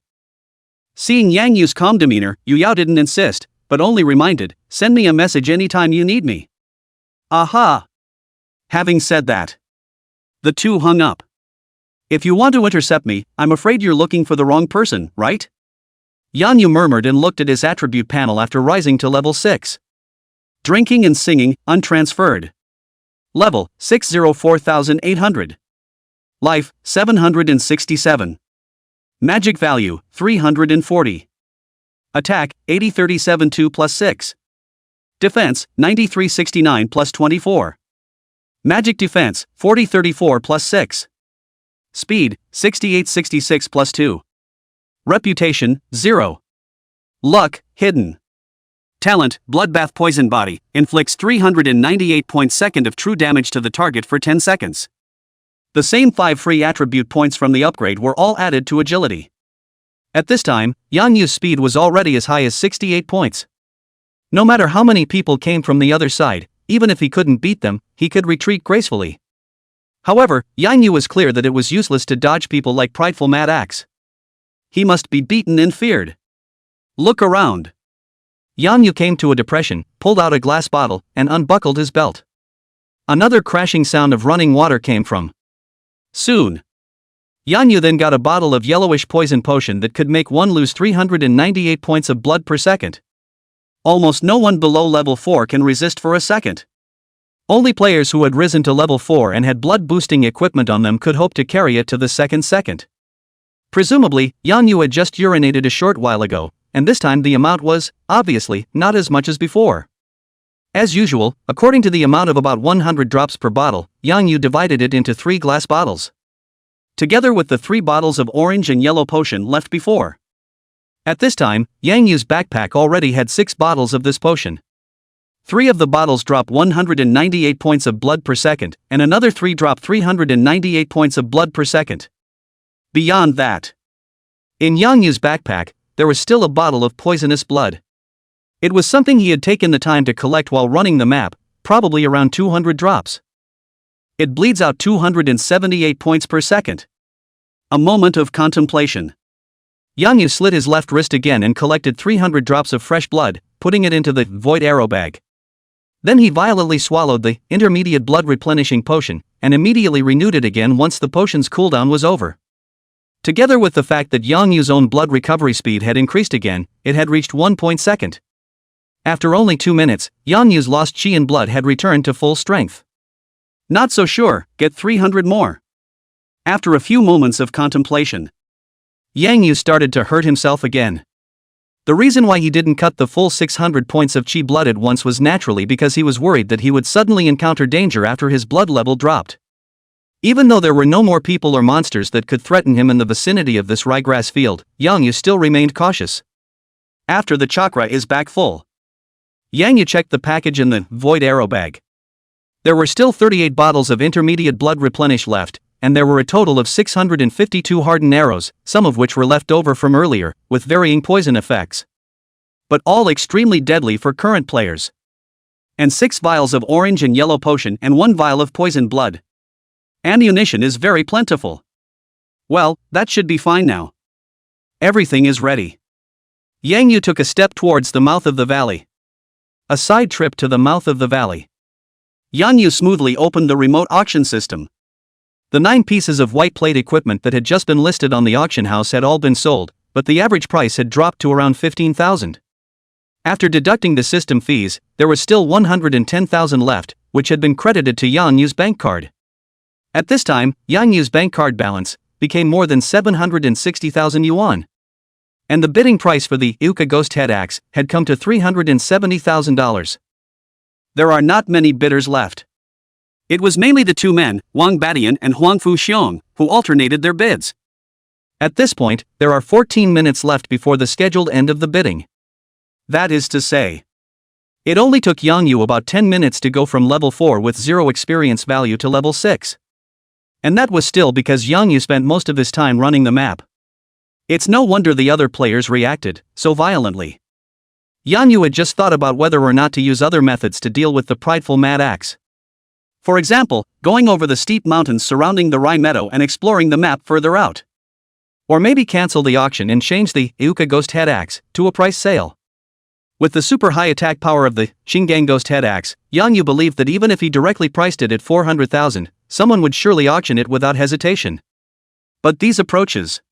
Seeing Yang Yu's calm demeanor, Yu Yao didn't insist, but only reminded, send me a message anytime you need me. Aha! Having said that, the two hung up. If you want to intercept me, I'm afraid you're looking for the wrong person, right? Yang Yu murmured and looked at his attribute panel after rising to level 6. Drinking and singing, untransferred. Level, 604,800. Life, 767. Magic value, 340. Attack, 8037-2 plus 6. Defense, 9369 plus 24. Magic defense, 4034 plus 6. Speed, 6866 plus 2. Reputation, 0. Luck, hidden. Talent, Bloodbath Poison Body, inflicts 398 points second of true damage to the target for 10 seconds. The same 5 free attribute points from the upgrade were all added to agility. At this time, Yang Yu's speed was already as high as 68 points. No matter how many people came from the other side, even if he couldn't beat them, he could retreat gracefully. However, Yang Yu was clear that it was useless to dodge people like prideful Mad Axe. He must be beaten and feared. Look around. Yang Yu came to a depression, pulled out a glass bottle, and unbuckled his belt. Another crashing sound of running water came from. Soon. Yang Yu then got a bottle of yellowish poison potion that could make one lose 398 points of blood per second. Almost no one below level 4 can resist for a second. Only players who had risen to level 4 and had blood-boosting equipment on them could hope to carry it to the second. Presumably, Yang Yu had just urinated a short while ago, and this time the amount was, obviously, not as much as before. As usual, according to the amount of about 100 drops per bottle, Yang Yu divided it into 3 glass bottles. Together with the 3 bottles of orange and yellow potion left before. At this time, Yang Yu's backpack already had 6 bottles of this potion. 3 of the bottles drop 198 points of blood per second, and another 3 drop 398 points of blood per second. Beyond that, in Yang Yu's backpack, there was still a bottle of poisonous blood. It was something he had taken the time to collect while running the map, probably around 200 drops. It bleeds out 278 points per second. A moment of contemplation. Yang Yu slit his left wrist again and collected 300 drops of fresh blood, putting it into the void arrow bag. Then he violently swallowed the intermediate blood replenishing potion, and immediately renewed it again once the potion's cooldown was over. Together with the fact that Yang Yu's own blood recovery speed had increased again, it had reached 1.2. After only 2 minutes, Yang Yu's lost chi and blood had returned to full strength. Not so sure, get 300 more. After a few moments of contemplation, Yang Yu started to hurt himself again. The reason why he didn't cut the full 600 points of chi blood at once was naturally because he was worried that he would suddenly encounter danger after his blood level dropped. Even though there were no more people or monsters that could threaten him in the vicinity of this ryegrass field, Yang Yu still remained cautious. After the chakra is back full, Yang Yu checked the package in the void arrow bag. There were still 38 bottles of intermediate blood replenish left, and there were a total of 652 hardened arrows, some of which were left over from earlier, with varying poison effects. But all extremely deadly for current players. And 6 vials of orange and yellow potion and 1 vial of poison blood. Ammunition is very plentiful. Well, that should be fine now. Everything is ready. Yang Yu took a step towards the mouth of the valley. A side trip to the mouth of the valley. Yang Yu smoothly opened the remote auction system. The 9 pieces of white plate equipment that had just been listed on the auction house had all been sold, but the average price had dropped to around 15,000. After deducting the system fees, there was still 110,000 left, which had been credited to Yang Yu's bank card. At this time, Yang Yu's bank card balance became more than 760,000 yuan. And the bidding price for the Uka Ghost Head Axe had come to $370,000. There are not many bidders left. It was mainly the 2 men, Wang Badian and Huang Fu Xiong, who alternated their bids. At this point, there are 14 minutes left before the scheduled end of the bidding. That is to say, it only took Yang Yu about 10 minutes to go from level 4 with 0 experience value to level 6. And that was still because Yang Yu spent most of his time running the map. It's no wonder the other players reacted so violently. Yang Yu had just thought about whether or not to use other methods to deal with the prideful mad axe. For example, going over the steep mountains surrounding the rye meadow and exploring the map further out. Or maybe cancel the auction and change the Uka Ghost Head Axe to a price sale. With the super high attack power of the Shingang Ghost Head Axe, Yang Yu believed that even if he directly priced it at 400,000, someone would surely auction it without hesitation. But these approaches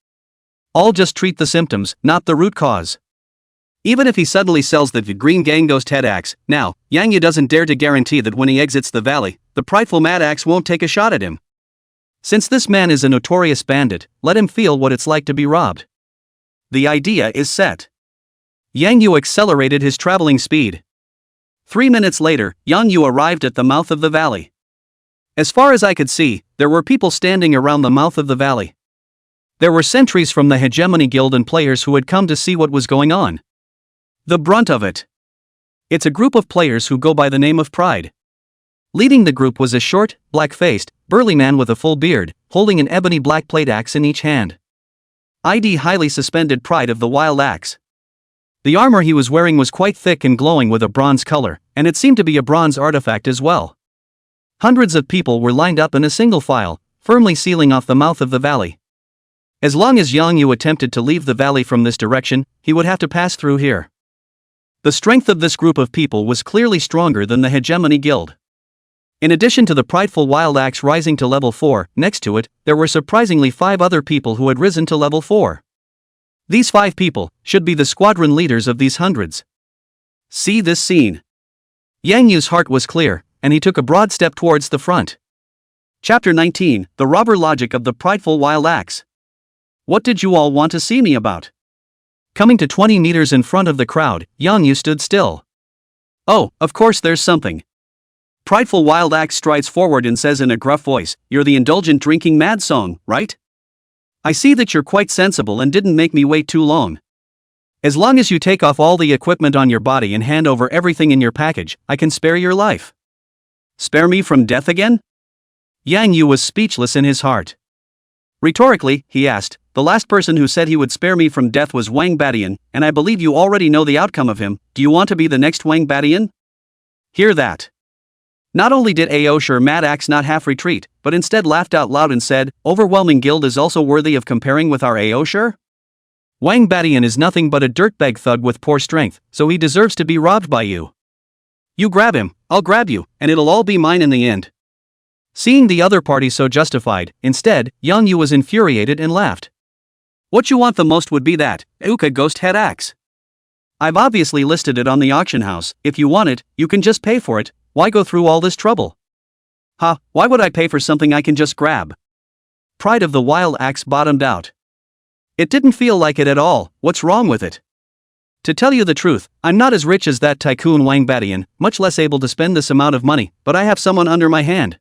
all just treat the symptoms, not the root cause. Even if he suddenly sells the Green Gang Ghost Head Axe, now, Yang Yu doesn't dare to guarantee that when he exits the valley, the prideful mad axe won't take a shot at him. Since this man is a notorious bandit, let him feel what it's like to be robbed. The idea is set. Yang Yu accelerated his traveling speed. 3 minutes later, Yang Yu arrived at the mouth of the valley. As far as I could see, there were people standing around the mouth of the valley. There were sentries from the Hegemony Guild and players who had come to see what was going on. The brunt of it. It's a group of players who go by the name of Pride. Leading the group was a short, black-faced, burly man with a full beard, holding an ebony black plate axe in each hand. ID highly suspended Pride of the Wild Axe. The armor he was wearing was quite thick and glowing with a bronze color, and it seemed to be a bronze artifact as well. Hundreds of people were lined up in a single file, firmly sealing off the mouth of the valley. As long as Yang Yu attempted to leave the valley from this direction, he would have to pass through here. The strength of this group of people was clearly stronger than the Hegemony Guild. In addition to the prideful wild axe rising to level 4, next to it, there were surprisingly 5 other people who had risen to level 4. These 5 people should be the squadron leaders of these hundreds. See this scene. Yang Yu's heart was clear, and he took a broad step towards the front. Chapter 19, The Robber Logic of the Prideful Wild Axe. What did you all want to see me about? Coming to 20 meters in front of the crowd, Yang Yu stood still. Oh, of course there's something. Prideful Wild Axe strides forward and says in a gruff voice, "You're the indulgent drinking mad song, right? I see that you're quite sensible and didn't make me wait too long. As long as you take off all the equipment on your body and hand over everything in your package, I can spare your life." Spare me from death again? Yang Yu was speechless in his heart. Rhetorically, he asked, "The last person who said he would spare me from death was Wang Badian, and I believe you already know the outcome of him. Do you want to be the next Wang Badian?" Hear that. Not only did Aosher Mad Axe not half retreat, but instead laughed out loud and said, "Overwhelming Guild is also worthy of comparing with our Aosher?" Wang Badian is nothing but a dirtbag thug with poor strength, so he deserves to be robbed by you. You grab him, I'll grab you, and it'll all be mine in the end. Seeing the other party so justified, instead, Yang Yu was infuriated and laughed. What you want the most would be that Uka ghost head axe. I've obviously listed it on the auction house. If you want it, you can just pay for it. Why go through all this trouble? Ha, why would I pay for something I can just grab? Pride of the wild axe bottomed out. It didn't feel like it at all. What's wrong with it? To tell you the truth, I'm not as rich as that tycoon Wang Badian, much less able to spend this amount of money, but I have someone under my hand.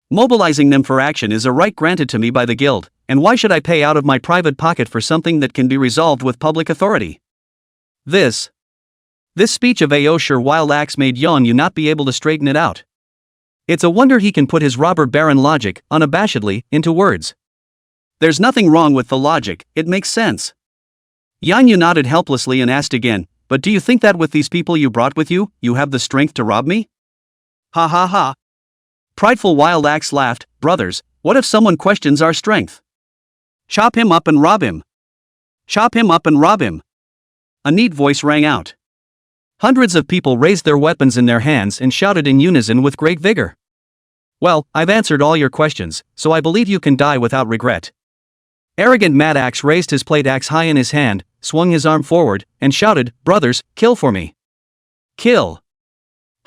Mobilizing them for action is a right granted to me by the guild, and why should I pay out of my private pocket for something that can be resolved with public authority? This speech of Aoshir Wild Axe made Yan Yu not be able to straighten it out. It's a wonder he can put his robber baron logic, unabashedly, into words. There's nothing wrong with the logic, it makes sense. Yan Yu nodded helplessly and asked again, but do you think that with these people you brought with you, you have the strength to rob me? Ha ha ha. Prideful Wild Axe laughed. Brothers, what if someone questions our strength? Chop him up and rob him. Chop him up and rob him. A neat voice rang out. Hundreds of people raised their weapons in their hands and shouted in unison with great vigor. Well, I've answered all your questions, so I believe you can die without regret. Arrogant Mad Axe raised his plate axe high in his hand, swung his arm forward, and shouted, Brothers, kill for me. Kill.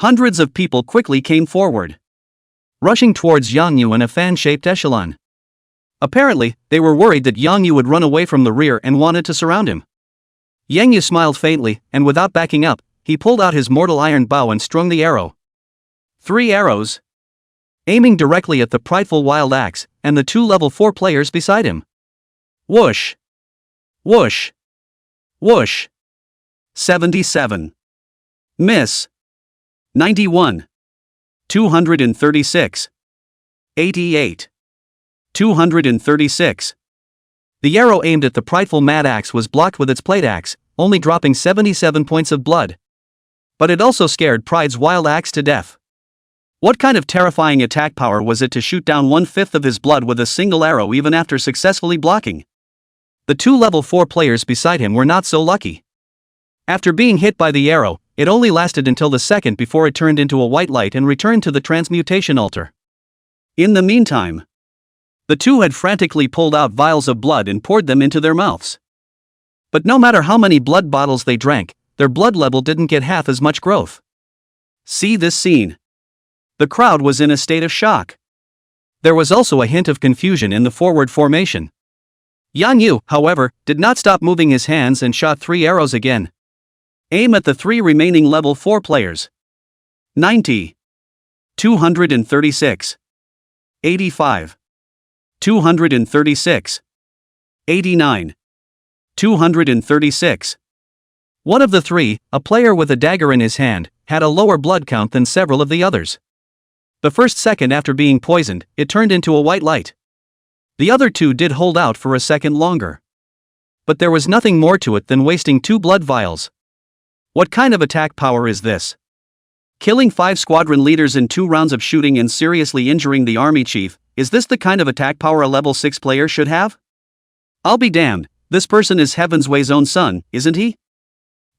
Hundreds of people quickly came forward, rushing towards Yang Yu in a fan-shaped echelon. Apparently, they were worried that Yang Yu would run away from the rear and wanted to surround him. Yang Yu smiled faintly, and without backing up, he pulled out his mortal iron bow and strung the arrow. 3 arrows, aiming directly at the prideful Wild Axe and the 2 level 4 players beside him. Whoosh! Whoosh! Whoosh! 77. Miss. 91. 236. 88. 236. The arrow aimed at the prideful Mad Axe was blocked with its plate axe, only dropping 77 points of blood. But it also scared Pride's Wild Axe to death. What kind of terrifying attack power was it to shoot down 1/5 of his blood with a single arrow even after successfully blocking? The 2 level 4 players beside him were not so lucky. After being hit by the arrow, it only lasted until the second before it turned into a white light and returned to the transmutation altar. In the meantime, the 2 had frantically pulled out vials of blood and poured them into their mouths. But no matter how many blood bottles they drank, their blood level didn't get half as much growth. See this scene. The crowd was in a state of shock. There was also a hint of confusion in the forward formation. Yan Yu, however, did not stop moving his hands and shot 3 arrows again. Aim at the 3 remaining level 4 players. 90. 236. 85. 236. 89. 236. One of the 3, a player with a dagger in his hand, had a lower blood count than several of the others. The first second after being poisoned, it turned into a white light. The other 2 did hold out for a second longer. But there was nothing more to it than wasting 2 blood vials. What kind of attack power is this? Killing 5 squadron leaders in 2 rounds of shooting and seriously injuring the army chief, is this the kind of attack power a level 6 player should have? I'll be damned, this person is Heaven's Way's own son, isn't he?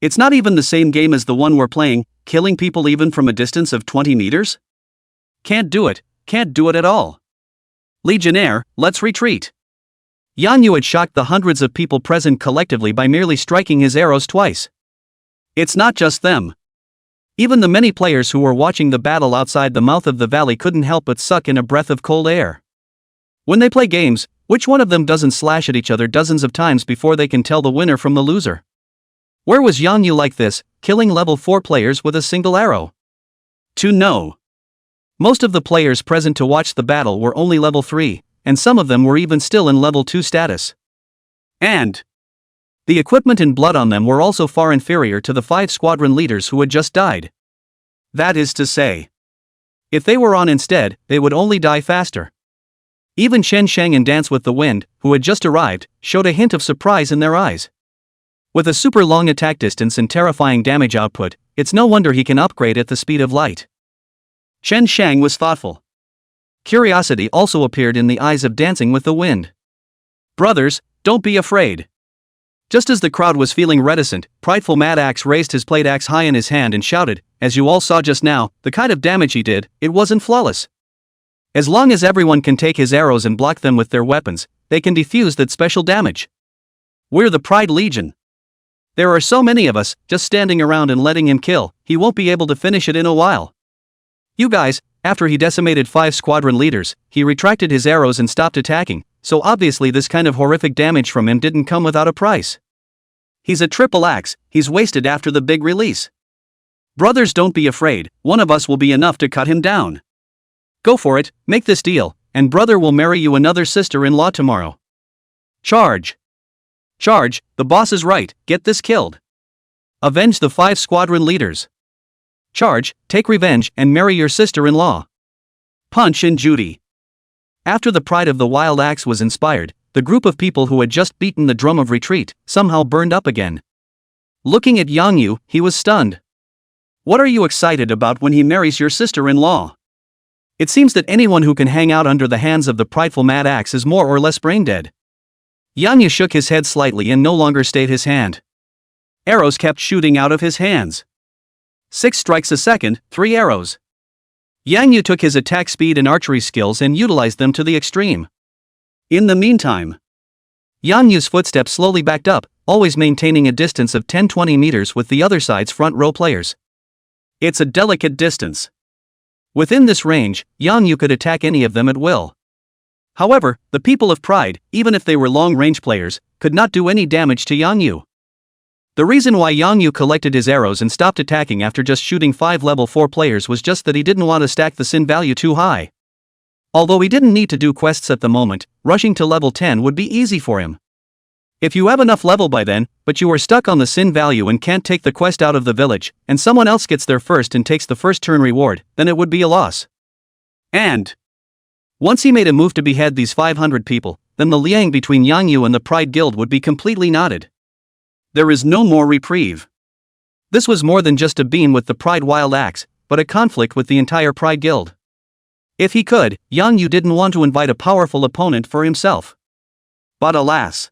It's not even the same game as the one we're playing, killing people even from a distance of 20 meters? Can't do it at all. Legionnaire, let's retreat. Yan Yu had shocked the hundreds of people present collectively by merely striking his arrows twice. It's not just them. Even the many players who were watching the battle outside the mouth of the valley couldn't help but suck in a breath of cold air. When they play games, which one of them doesn't slash at each other dozens of times before they can tell the winner from the loser? Where was Yan Yu like this, killing level 4 players with a single arrow? To know. Most of the players present to watch the battle were only level 3, and some of them were even still in level 2 status. And the equipment and blood on them were also far inferior to the 5 squadron leaders who had just died. That is to say, if they were on instead, they would only die faster. Even Shen Shang and Dance with the Wind, who had just arrived, showed a hint of surprise in their eyes. With a super long attack distance and terrifying damage output, it's no wonder he can upgrade at the speed of light. Shen Shang was thoughtful. Curiosity also appeared in the eyes of Dancing with the Wind. Brothers, don't be afraid. Just as the crowd was feeling reticent, prideful Mad Axe raised his plate axe high in his hand and shouted, "As you all saw just now, the kind of damage he did, it wasn't flawless. As long as everyone can take his arrows and block them with their weapons, they can defuse that special damage. We're the Pride Legion. There are so many of us, just standing around and letting him kill, he won't be able to finish it in a while. You guys," after he decimated 5 squadron leaders, he retracted his arrows and stopped attacking, so obviously this kind of horrific damage from him didn't come without a price. He's a triple axe, he's wasted after the big release. Brothers, don't be afraid, one of us will be enough to cut him down. Go for it, make this deal, and brother will marry you another sister-in-law tomorrow. Charge! Charge, the boss is right, get this killed. Avenge the 5 squadron leaders. Charge, take revenge and marry your sister-in-law. Punch and Judy. After the pride of the wild axe was inspired, the group of people who had just beaten the drum of retreat somehow burned up again. Looking at Yang Yu, he was stunned. What are you excited about when he marries your sister-in-law? It seems that anyone who can hang out under the hands of the prideful Mad Axe is more or less brain-dead. Yang Yu shook his head slightly and no longer stayed his hand. Arrows kept shooting out of his hands. 6 strikes a second, 3 arrows. Yang Yu took his attack speed and archery skills and utilized them to the extreme. In the meantime, Yang Yu's footsteps slowly backed up, always maintaining a distance of 10-20 meters with the other side's front row players. It's a delicate distance. Within this range, Yang Yu could attack any of them at will. However, the people of Pride, even if they were long-range players, could not do any damage to Yang Yu. The reason why Yang Yu collected his arrows and stopped attacking after just shooting 5 level 4 players was just that he didn't want to stack the sin value too high. Although he didn't need to do quests at the moment, rushing to level 10 would be easy for him. If you have enough level by then, but you are stuck on the sin value and can't take the quest out of the village, and someone else gets there first and takes the first turn reward, then it would be a loss. And once he made a move to behead these 500 people, then the liang between Yang Yu and the Pride Guild would be completely knotted. There is no more reprieve. This was more than just a beam with the Pride Wild Axe, but a conflict with the entire Pride Guild. If he could, Yang Yu didn't want to invite a powerful opponent for himself. But alas,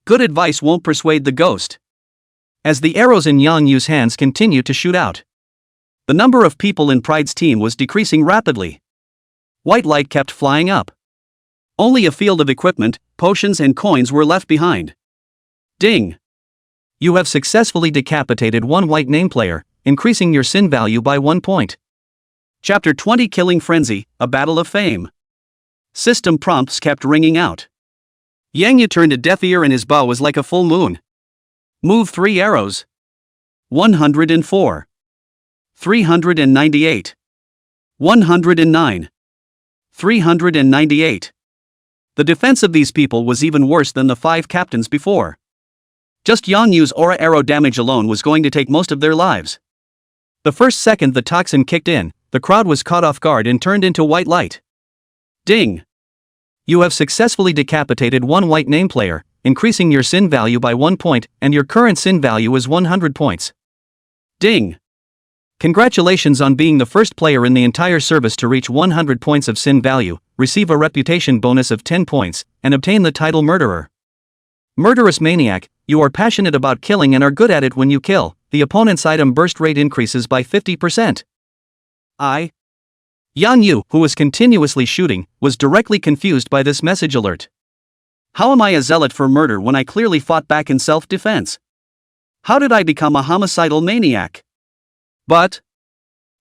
good advice won't persuade the ghost. As the arrows in Yang Yu's hands continued to shoot out, the number of people in Pride's team was decreasing rapidly. White light kept flying up. Only a field of equipment, potions and coins were left behind. Ding! You have successfully decapitated 1 white name player, increasing your sin value by 1 point. Chapter 20, Killing Frenzy, A Battle of Fame. System prompts kept ringing out. Yang Yu turned a deaf ear and his bow was like a full moon. Move 3 arrows. 104. 398. 109. 398. The defense of these people was even worse than the 5 captains before. Just Yang Yu's aura arrow damage alone was going to take most of their lives. The first second the toxin kicked in, the crowd was caught off guard and turned into white light. Ding! You have successfully decapitated 1 white name player, increasing your sin value by 1 point, and your current sin value is 100 points. Ding! Congratulations on being the first player in the entire service to reach 100 points of sin value, receive a reputation bonus of 10 points, and obtain the title Murderer. Murderous Maniac, you are passionate about killing and are good at it when you kill. The opponent's item burst rate increases by 50%. Yang Yu, who was continuously shooting, was directly confused by this message alert. How am I a zealot for murder when I clearly fought back in self-defense? How did I become a homicidal maniac? But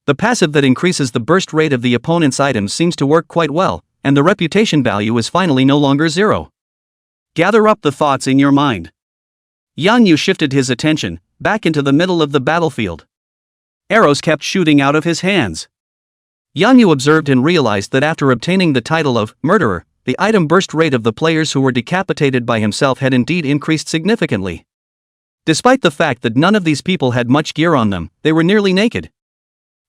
the passive that increases the burst rate of the opponent's items seems to work quite well, and the reputation value is finally no longer 0. Gather up the thoughts in your mind. Yang Yu shifted his attention back into the middle of the battlefield. Arrows kept shooting out of his hands. Yang Yu observed and realized that after obtaining the title of Murderer, the item burst rate of the players who were decapitated by himself had indeed increased significantly. Despite the fact that none of these people had much gear on them, they were nearly naked.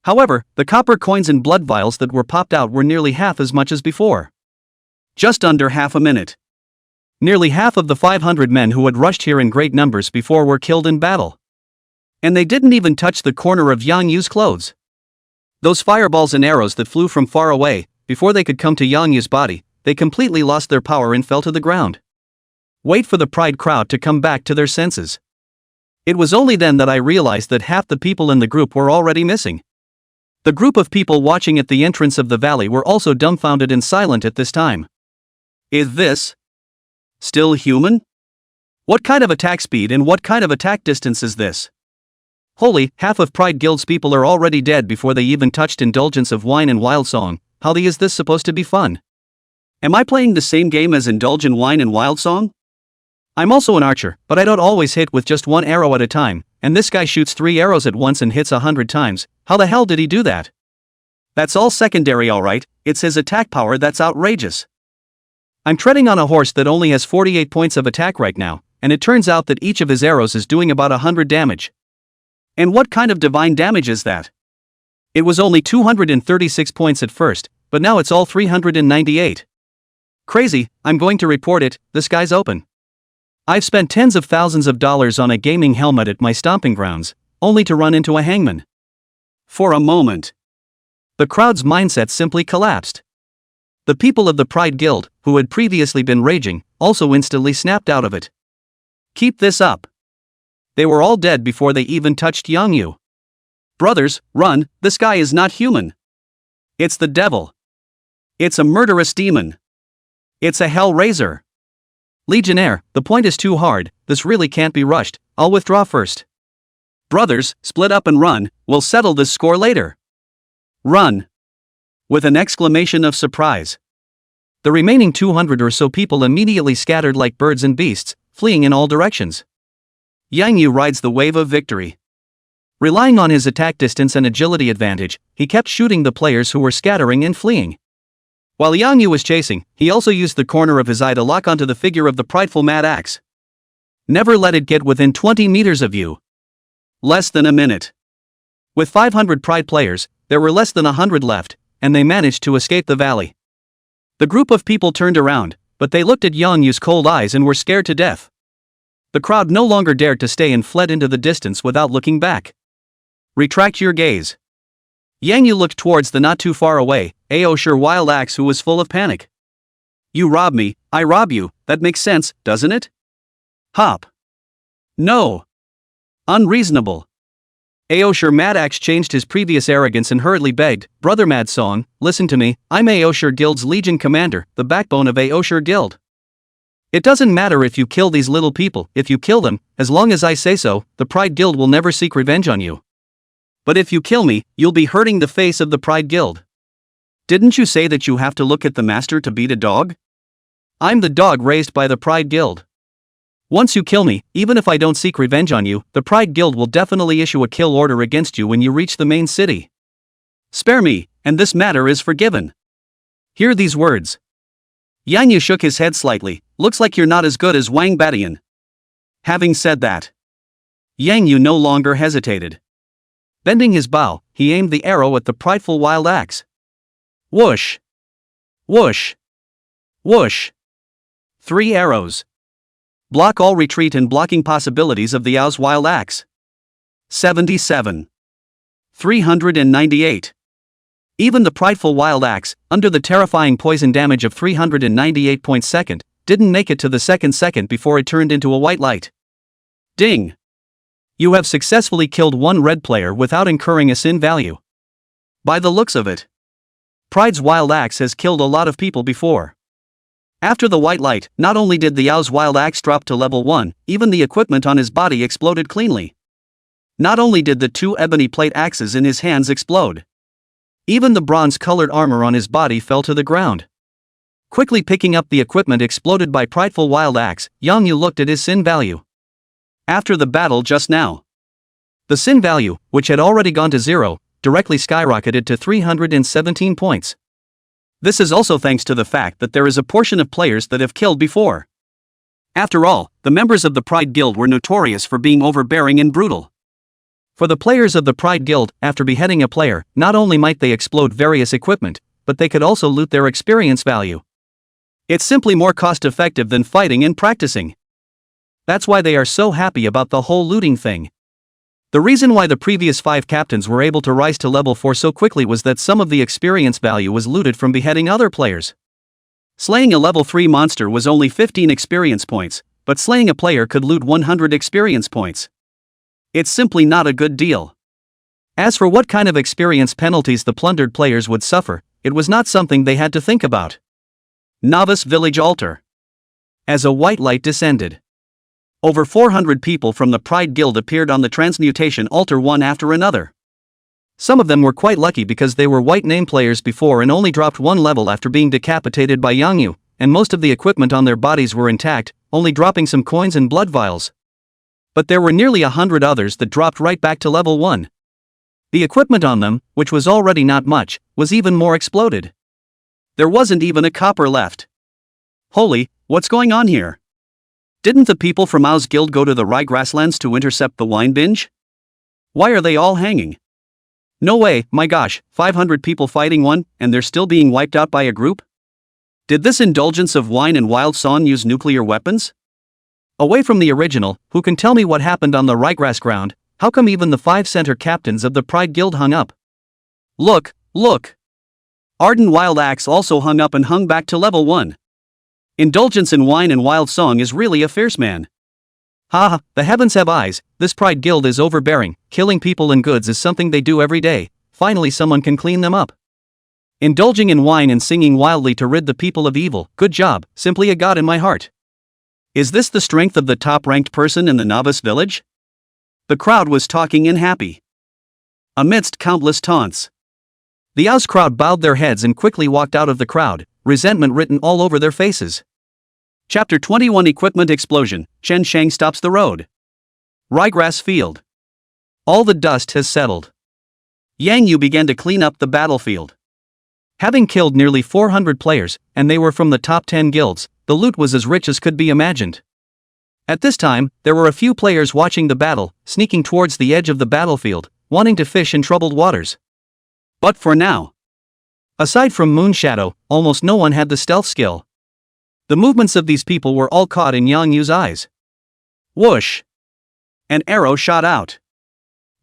However, the copper coins and blood vials that were popped out were nearly half as much as before. Just under half a minute. Nearly half of the 500 men who had rushed here in great numbers before were killed in battle. And they didn't even touch the corner of Yang Yu's clothes. Those fireballs and arrows that flew from far away, before they could come to Yang Yu's body, they completely lost their power and fell to the ground. Wait for the Pride crowd to come back to their senses. It was only then that I realized that half the people in the group were already missing. The group of people watching at the entrance of the valley were also dumbfounded and silent at this time. Is this still human? What kind of attack speed and what kind of attack distance is this? Holy, half of Pride Guild's people are already dead before they even touched Indulgence of Wine and Wild Song. How is this supposed to be fun? Am I playing the same game as Indulge in Wine and Wild Song? I'm also an archer, but I don't always hit with just one arrow at a time, and this guy shoots 3 arrows at once and hits 100 times. How the hell did he do that? That's all secondary, alright, it's his attack power that's outrageous. I'm treading on a horse that only has 48 points of attack right now, and it turns out that each of his arrows is doing about 100 damage. And what kind of divine damage is that? It was only 236 points at first, but now it's all 398. Crazy, I'm going to report it, the sky's open. I've spent tens of thousands of dollars on a gaming helmet at my stomping grounds, only to run into a hangman. For a moment, the crowd's mindset simply collapsed. The people of the Pride Guild, who had previously been raging, also instantly snapped out of it. Keep this up. They were all dead before they even touched Yangyu. Brothers, run, this guy is not human. It's the devil. It's a murderous demon. It's a hellraiser. Legionnaire, the point is too hard, this really can't be rushed, I'll withdraw first. Brothers, split up and run, we'll settle this score later. Run. With an exclamation of surprise. The remaining 200 or so people immediately scattered like birds and beasts, fleeing in all directions. Yangyu rides the wave of victory. Relying on his attack distance and agility advantage, he kept shooting the players who were scattering and fleeing. While Yangyu was chasing, he also used the corner of his eye to lock onto the figure of the prideful mad axe. Never let it get within 20 meters of you. Less than a minute. With 500 Pride players, there were less than 100 left, and they managed to escape the valley. The group of people turned around, but they looked at Yangyu's cold eyes and were scared to death. The crowd no longer dared to stay and fled into the distance without looking back. Retract your gaze. Yangyu looked towards the not too far away, Aosher wild axe, who was full of panic. You rob me, I rob you, that makes sense, doesn't it? Hop. No. Unreasonable. Aosher Mad Axe changed his previous arrogance and hurriedly begged, Brother Mad Song, listen to me, I'm Aosher Guild's Legion Commander, the backbone of Aosher Guild. It doesn't matter if you kill these little people, if you kill them, as long as I say so, the Pride Guild will never seek revenge on you. But if you kill me, you'll be hurting the face of the Pride Guild. Didn't you say that you have to look at the master to beat a dog? I'm the dog raised by the Pride Guild. Once you kill me, even if I don't seek revenge on you, the Pride Guild will definitely issue a kill order against you when you reach the main city. Spare me, and this matter is forgiven. Hear these words. Yangyu shook his head slightly, looks like you're not as good as Wang Batian. Having said that, Yangyu no longer hesitated. Bending his bow, he aimed the arrow at the prideful wild axe. Whoosh! Whoosh! Whoosh! 3 arrows. Block all retreat and blocking possibilities of the Yao's wild axe. 77. 398. Even the prideful wild axe, under the terrifying poison damage of 398 points second, didn't make it to the second before it turned into a white light. Ding! You have successfully killed one red player without incurring a sin value. By the looks of it, Pride's wild axe has killed a lot of people before. After the white light, not only did the Yao's wild axe drop to level 1, even the equipment on his body exploded cleanly. Not only did the 2 ebony plate axes in his hands explode, even the bronze-colored armor on his body fell to the ground. Quickly picking up the equipment exploded by prideful wild axe, Yangyu looked at his sin value. After the battle just now, the sin value, which had already gone to 0, directly skyrocketed to 317 points. This is also thanks to the fact that there is a portion of players that have killed before. After all, the members of the Pride Guild were notorious for being overbearing and brutal. For the players of the Pride Guild, after beheading a player, not only might they explode various equipment, but they could also loot their experience value. It's simply more cost-effective than fighting and practicing. That's why they are so happy about the whole looting thing. The reason why the previous 5 captains were able to rise to level 4 so quickly was that some of the experience value was looted from beheading other players. Slaying a level 3 monster was only 15 experience points, but slaying a player could loot 100 experience points. It's simply not a good deal. As for what kind of experience penalties the plundered players would suffer, it was not something they had to think about. Novice Village Altar. As a white light descended, over 400 people from the Pride Guild appeared on the transmutation altar one after another. Some of them were quite lucky because they were white name players before and only dropped one level after being decapitated by Yangyu, and most of the equipment on their bodies were intact, only dropping some coins and blood vials. But there were nearly 100 others that dropped right back to level 1. The equipment on them, which was already not much, was even more exploded. There wasn't even a copper left. Holy, what's going on here? Didn't the people from Ao's guild go to the Rye grasslands to intercept the wine binge? Why are they all hanging? No way, my gosh, 500 people fighting one, and they're still being wiped out by a group? Did this indulgence of wine and wild song use nuclear weapons? Away from the original, who can tell me what happened on the ryegrass ground? How come even the 5 center captains of the Pride Guild hung up? Look, look! Arden Wild Axe also hung up and hung back to level 1. Indulgence in wine and wild song is really a fierce man. Ha, the heavens have eyes, this Pride Guild is overbearing, killing people and goods is something they do every day, finally someone can clean them up. Indulging in wine and singing wildly to rid the people of evil, good job, simply a god in my heart. Is this the strength of the top-ranked person in the novice village? The crowd was talking and happy. Amidst countless taunts, the Ao's crowd bowed their heads and quickly walked out of the crowd, resentment written all over their faces. Chapter 21 Equipment Explosion, Chen Shang stops the road. Ryegrass field. All the dust has settled. Yang Yu began to clean up the battlefield. Having killed nearly 400 players, and they were from the top 10 guilds, the loot was as rich as could be imagined. At this time, there were a few players watching the battle, sneaking towards the edge of the battlefield, wanting to fish in troubled waters. But for now, aside from Moonshadow, almost no one had the stealth skill. The movements of these people were all caught in Yang Yu's eyes. Whoosh! An arrow shot out.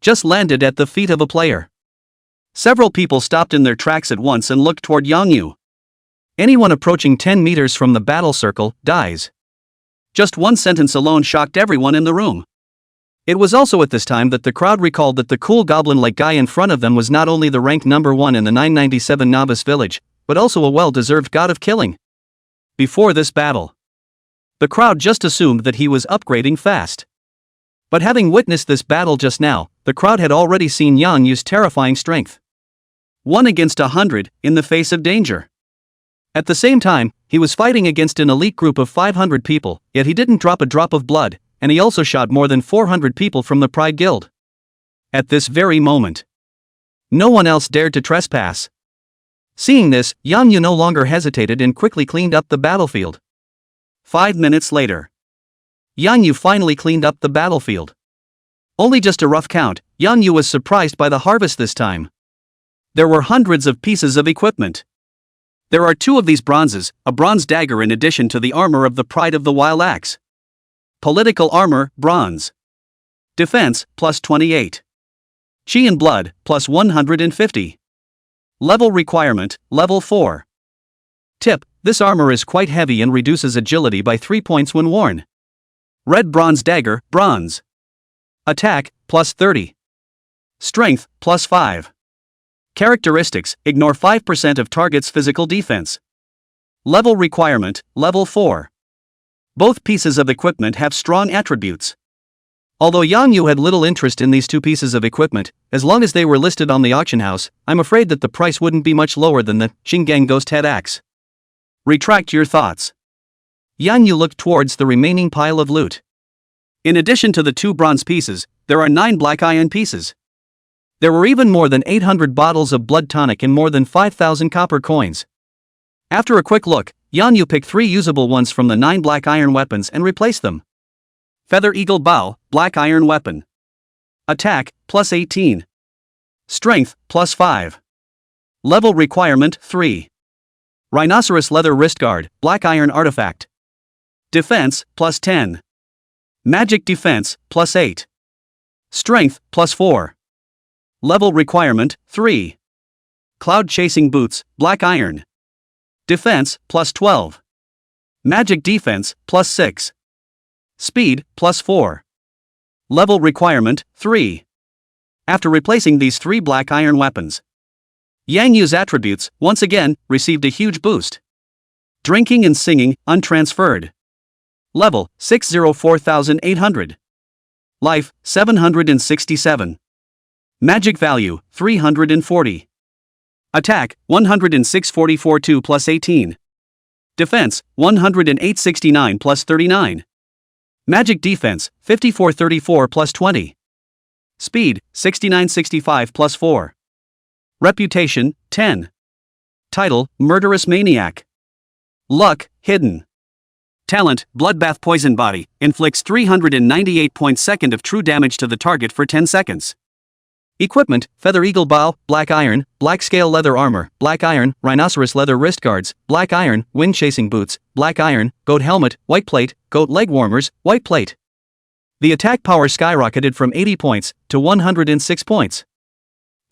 Just landed at the feet of a player. Several people stopped in their tracks at once and looked toward Yang Yu. Anyone approaching 10 meters from the battle circle dies. Just one sentence alone shocked everyone in the room. It was also at this time that the crowd recalled that the cool goblin-like guy in front of them was not only the rank number 1 in the 997 novice village, but also a well-deserved god of killing. Before this battle, the crowd just assumed that he was upgrading fast. But having witnessed this battle just now, the crowd had already seen Yang Yu's terrifying strength. 1 against 100, in the face of danger. At the same time, he was fighting against an elite group of 500 people, yet he didn't drop a drop of blood, and he also shot more than 400 people from the Pride Guild. At this very moment, no one else dared to trespass. Seeing this, Yang Yu no longer hesitated and quickly cleaned up the battlefield. 5 minutes later, Yang Yu finally cleaned up the battlefield. Only just a rough count, Yang Yu was surprised by the harvest this time. There were hundreds of pieces of equipment. There are 2 of these bronzes, a bronze dagger in addition to the armor of the Pride of the Wild Axe. Political armor, bronze. Defense, plus 28. Chi and blood, plus 150. Level requirement, level 4. Tip, this armor is quite heavy and reduces agility by 3 points when worn. Red bronze dagger, bronze. Attack, plus 30. Strength, plus 5. Characteristics, ignore 5% of target's physical defense. Level requirement, level 4. Both pieces of equipment have strong attributes. Although Yang Yu had little interest in these 2 pieces of equipment, as long as they were listed on the auction house, I'm afraid that the price wouldn't be much lower than the Shingang Ghost Head Axe. Retract your thoughts. Yang Yu looked towards the remaining pile of loot. In addition to the 2 bronze pieces, there are 9 black iron pieces. There were even more than 800 bottles of blood tonic and more than 5,000 copper coins. After a quick look, Yang Yu picked 3 usable ones from the 9 black iron weapons and replaced them. Feather Eagle Bow, black iron weapon. Attack, plus 18. Strength, plus 5. Level requirement, 3. Rhinoceros Leather Wrist Guard, black iron artifact. Defense, plus 10. Magic defense, plus 8. Strength, plus 4. Level requirement, 3. Cloud Chasing Boots, black iron. Defense, plus 12. Magic defense, plus 6. Speed, plus 4. Level requirement, 3. After replacing these 3 black iron weapons, Yang Yu's attributes, once again, received a huge boost. Drinking and singing, untransferred. Level, 604,800. Life, 767. Magic value, 340. Attack, 10644 2 plus 18. Defense, 10869 plus 39. Magic defense, 5434 plus 20. Speed, 6965 plus 4. Reputation, 10. Title, Murderous Maniac. Luck, hidden. Talent, Bloodbath Poison Body, inflicts 398.2 of true damage to the target for 10 seconds. Equipment, Feather Eagle Bow, Black Iron, Black Scale Leather Armor, Black Iron, Rhinoceros Leather Wrist Guards, Black Iron, Wind Chasing Boots, Black Iron, Goat Helmet, White Plate, Goat Leg Warmers, White Plate. The attack power skyrocketed from 80 points to 106 points.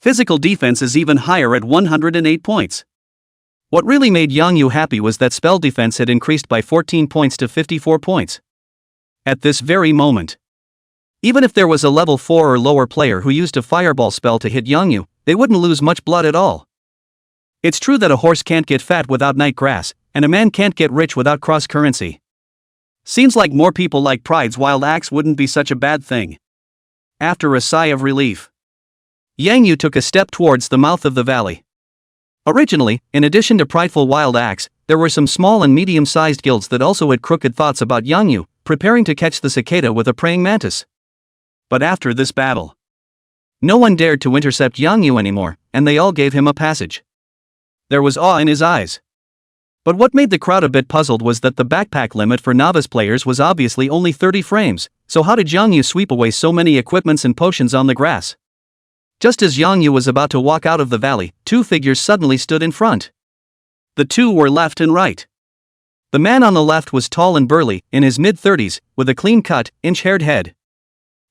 Physical defense is even higher at 108 points. What really made Yang Yu happy was that spell defense had increased by 14 points to 54 points. At this very moment, even if there was a level 4 or lower player who used a fireball spell to hit Yang Yu, they wouldn't lose much blood at all. It's true that a horse can't get fat without night grass, and a man can't get rich without cross currency. Seems like more people like Pride's wild axe wouldn't be such a bad thing. After a sigh of relief, Yang Yu took a step towards the mouth of the valley. Originally, in addition to prideful wild axe, there were some small and medium-sized guilds that also had crooked thoughts about Yang Yu, preparing to catch the cicada with a praying mantis. But after this battle, no one dared to intercept Yang Yu anymore, and they all gave him a passage. There was awe in his eyes. But what made the crowd a bit puzzled was that the backpack limit for novice players was obviously only 30 frames, so how did Yang Yu sweep away so many equipments and potions on the grass? Just as Yang Yu was about to walk out of the valley, 2 figures suddenly stood in front. The 2 were left and right. The man on the left was tall and burly, in his mid-30s, with a clean-cut, inch-haired head.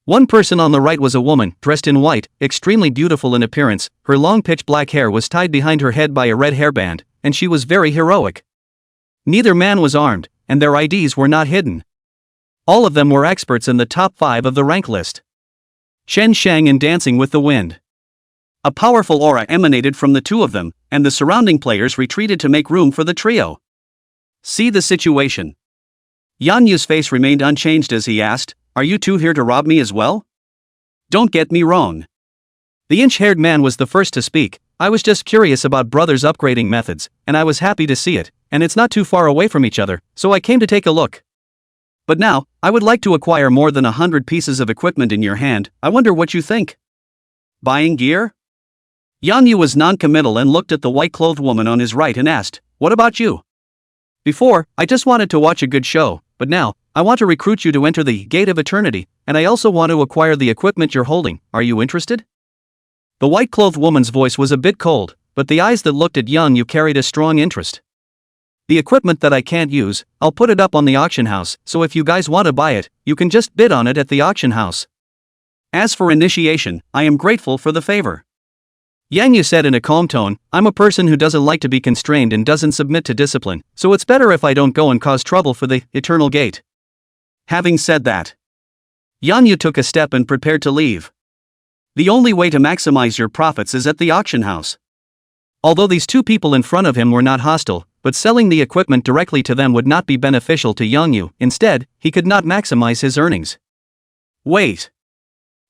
One person on the right was a woman, dressed in white, extremely beautiful in appearance. Her long pitch black hair was tied behind her head by a red hairband, and she was very heroic. Neither man was armed, and their IDs were not hidden. All of them were experts in the top 5 of the rank list. Shen Shang in Dancing with the Wind. A powerful aura emanated from the 2 of them, and the surrounding players retreated to make room for the trio. See the situation. Yang Yu's face remained unchanged as he asked, "Are you 2 here to rob me as well?" Don't get me wrong. The inch-haired man was the first to speak. I was just curious about brothers' upgrading methods, and I was happy to see it, and it's not too far away from each other, so I came to take a look. But now, I would like to acquire more than 100 pieces of equipment in your hand. I wonder what you think. Buying gear? Yang Yu was non-committal and looked at the white-clothed woman on his right and asked, "What about you?" Before, I just wanted to watch a good show, but now, I want to recruit you to enter the Gate of Eternity, and I also want to acquire the equipment you're holding. Are you interested? The white-clothed woman's voice was a bit cold, but the eyes that looked at Yang Yu carried a strong interest. The equipment that I can't use, I'll put it up on the auction house, so if you guys want to buy it, you can just bid on it at the auction house. As for initiation, I am grateful for the favor. Yang Yu said in a calm tone, "I'm a person who doesn't like to be constrained and doesn't submit to discipline, so it's better if I don't go and cause trouble for the Eternal Gate." Having said that, Yang Yu took a step and prepared to leave. The only way to maximize your profits is at the auction house. Although these 2 people in front of him were not hostile, but selling the equipment directly to them would not be beneficial to Yang Yu. Instead, he could not maximize his earnings. Wait.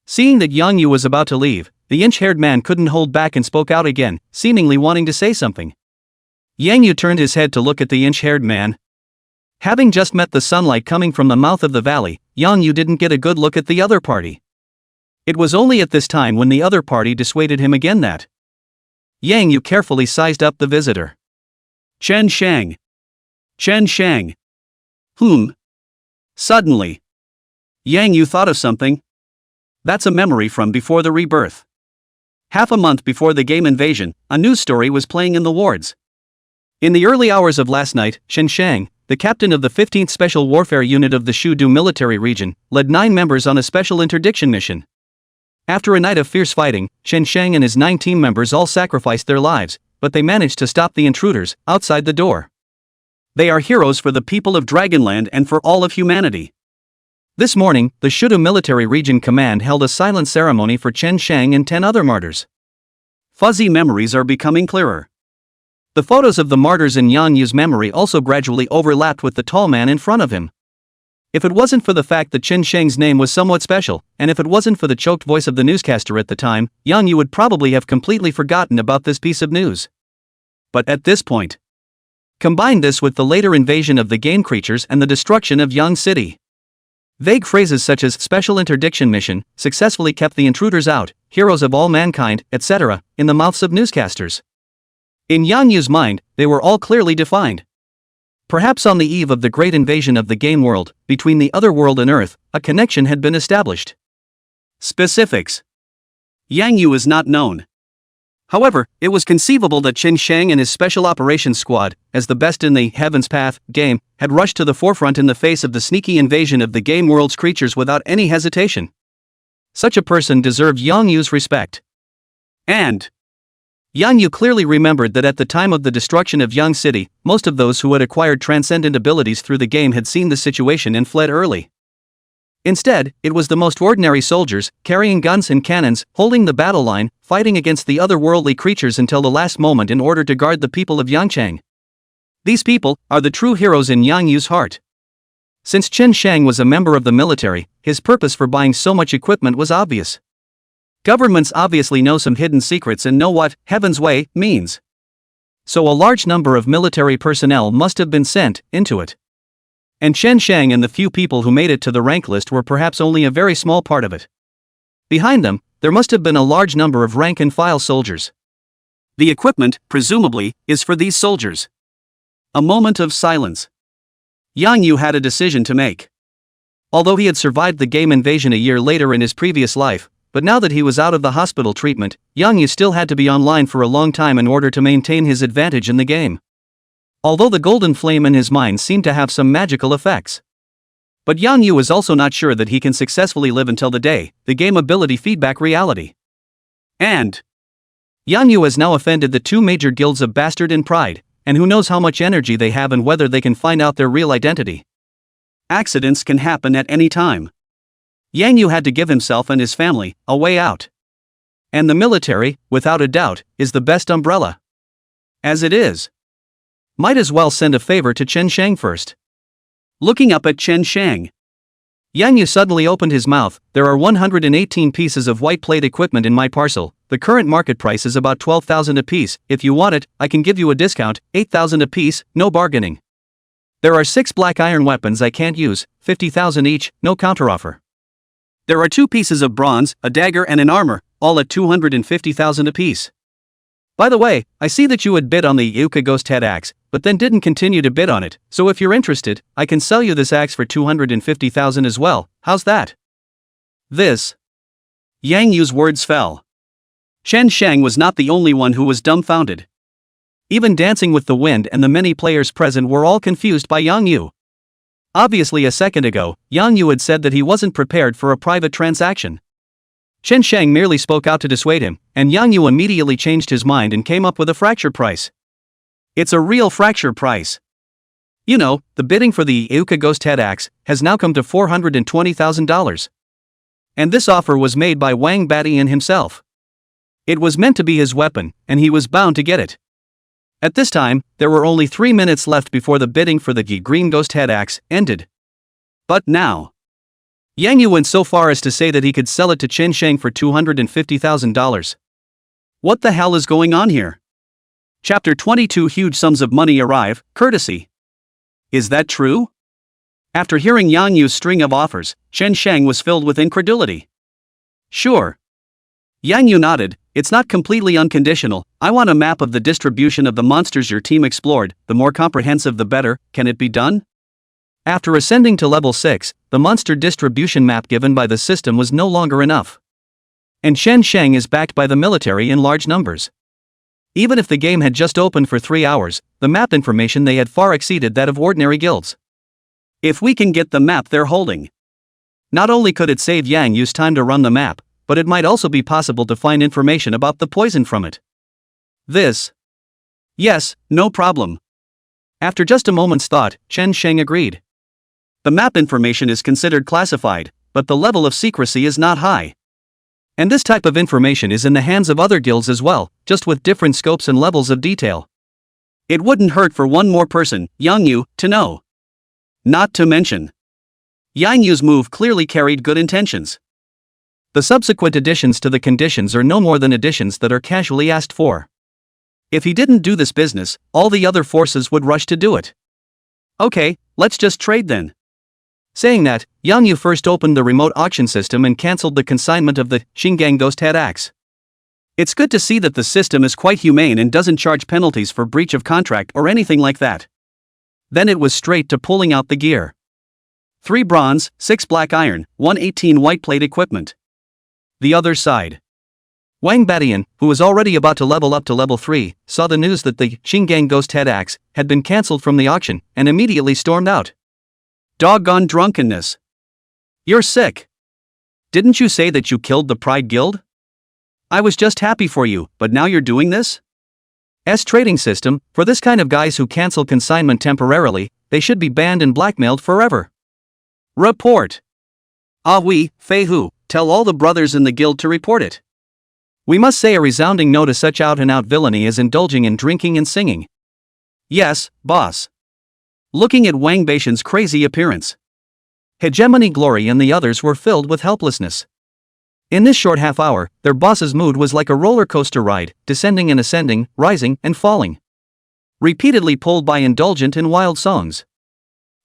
Seeing that Yang Yu was about to leave, the inch-haired man couldn't hold back and spoke out again, seemingly wanting to say something. Yang Yu turned his head to look at the inch-haired man. Having just met the sunlight coming from the mouth of the valley, Yang Yu didn't get a good look at the other party. It was only at this time when the other party dissuaded him again that Yang Yu carefully sized up the visitor. Chen Shang. Chen Shang. Suddenly, Yang Yu thought of something. That's a memory from before the rebirth. Half a month before the game invasion, a news story was playing in the wards. In the early hours of last night, Shen Shang, the captain of the 15th Special Warfare Unit of the Shu-Du military region, led 9 members on a special interdiction mission. After a night of fierce fighting, Shen Shang and his 9 team members all sacrificed their lives, but they managed to stop the intruders outside the door. They are heroes for the people of Dragonland and for all of humanity. This morning, the Shudu Military Region Command held a silent ceremony for Chen Shang and 10 other martyrs. Fuzzy memories are becoming clearer. The photos of the martyrs in Yang Yu's memory also gradually overlapped with the tall man in front of him. If it wasn't for the fact that Chen Shang's name was somewhat special, and if it wasn't for the choked voice of the newscaster at the time, Yang Yu would probably have completely forgotten about this piece of news. But at this point, combine this with the later invasion of the game creatures and the destruction of Yang City. Vague phrases such as special interdiction mission successfully kept the intruders out, heroes of all mankind, etc., in the mouths of newscasters. In Yang Yu's mind, they were all clearly defined. Perhaps on the eve of the great invasion of the game world, between the other world and Earth, a connection had been established. Specifics. Yang Yu is not known. However, it was conceivable that Chen Shang and his Special Operations Squad, as the best in the Heaven's Path game, had rushed to the forefront in the face of the sneaky invasion of the game world's creatures without any hesitation. Such a person deserved Yang Yu's respect. And Yang Yu clearly remembered that at the time of the destruction of Yang City, most of those who had acquired transcendent abilities through the game had seen the situation and fled early. Instead, it was the most ordinary soldiers, carrying guns and cannons, holding the battle line, fighting against the otherworldly creatures until the last moment in order to guard the people of Yangchang. These people are the true heroes in Yang Yu's heart. Since Chen Shang was a member of the military, his purpose for buying so much equipment was obvious. Governments obviously know some hidden secrets and know what Heaven's Way means. So a large number of military personnel must have been sent into it. And Chen Shang and the few people who made it to the rank list were perhaps only a very small part of it. Behind them, there must have been a large number of rank-and-file soldiers. The equipment, presumably, is for these soldiers. A moment of silence. Yang Yu had a decision to make. Although he had survived the game invasion a year later in his previous life, but now that he was out of the hospital treatment, Yang Yu still had to be online for a long time in order to maintain his advantage in the game. Although the golden flame in his mind seemed to have some magical effects. But Yang Yu is also not sure that he can successfully live until the day the game ability feedback reality. And Yang Yu has now offended the two major guilds of Bastard and Pride, and who knows how much energy they have and whether they can find out their real identity. Accidents can happen at any time. Yang Yu had to give himself and his family a way out. And the military, without a doubt, is the best umbrella. As it is, might as well send a favor to Chen Shang first. Looking up at Chen Shang, Yang Yu suddenly opened his mouth. There are 118 pieces of white plate equipment in my parcel. The current market price is about 12,000 apiece. If you want it, I can give you a discount, 8,000 apiece, no bargaining. There are 6 black iron weapons I can't use, 50,000 each, no counteroffer. There are 2 pieces of bronze, a dagger and an armor, all at 250,000 apiece. By the way, I see that you had bid on the Yucca Ghost Head axe, but then didn't continue to bid on it, so if you're interested, I can sell you this axe for 250,000 as well. How's that? This. Yang Yu's words fell. Chen Shang was not the only one who was dumbfounded. Even Dancing with the Wind and the many players present were all confused by Yang Yu. Obviously a second ago, Yang Yu had said that he wasn't prepared for a private transaction. Chen Shang merely spoke out to dissuade him, and Yang Yu immediately changed his mind and came up with a fracture price. It's a real fracture price. You know, the bidding for the Yucca Ghost Head axe has now come to $420,000. And this offer was made by Wang Badian himself. It was meant to be his weapon, and he was bound to get it. At this time, there were only 3 minutes left before the bidding for the Green Ghost Head axe ended. But now, Yang Yu went so far as to say that he could sell it to Chen Shang for $250,000. What the hell is going on here? Chapter 22. Huge sums of money arrive, courtesy. Is that true? After hearing Yang Yu's string of offers, Chen Shang was filled with incredulity. Sure. Yang Yu nodded. It's not completely unconditional. I want a map of the distribution of the monsters your team explored. The more comprehensive the better. Can it be done? After ascending to level 6, the monster distribution map given by the system was no longer enough. And Chen Shang is backed by the military in large numbers. Even if the game had just opened for 3 hours, the map information they had far exceeded that of ordinary guilds. If we can get the map they're holding, not only could it save Yang Yu's time to run the map, but it might also be possible to find information about the poison from it. This. Yes, no problem. After just a moment's thought, Chen Shang agreed. The map information is considered classified, but the level of secrecy is not high. And this type of information is in the hands of other guilds as well, just with different scopes and levels of detail. It wouldn't hurt for one more person, Yang Yu, to know. Not to mention, Yang Yu's move clearly carried good intentions. The subsequent additions to the conditions are no more than additions that are casually asked for. If he didn't do this business, all the other forces would rush to do it. Okay, let's just trade then. Saying that, Yang Yu first opened the remote auction system and cancelled the consignment of the Shingang Ghost Head Axe. It's good to see that the system is quite humane and doesn't charge penalties for breach of contract or anything like that. Then it was straight to pulling out the gear. 3 bronze, 6 black iron, 118 white plate equipment. The other side. Wang Badian, who was already about to level up to level 3, saw the news that the Shingang Ghost Head Axe had been cancelled from the auction and immediately stormed out. Doggone drunkenness. You're sick. Didn't you say that you killed the Pride Guild? I was just happy for you, but now you're doing this? Trading system, for this kind of guys who cancel consignment temporarily, they should be banned and blackmailed forever. Report. Ah oui, Fei Hu, tell all the brothers in the guild to report it. We must say a resounding no to such out-and-out villainy as indulging in drinking and singing. Yes, boss. Looking at Wang Baishan's crazy appearance, Hegemony Glory and the others were filled with helplessness. In this short half hour, their boss's mood was like a roller coaster ride, descending and ascending, rising and falling. Repeatedly pulled by indulgent and wild songs.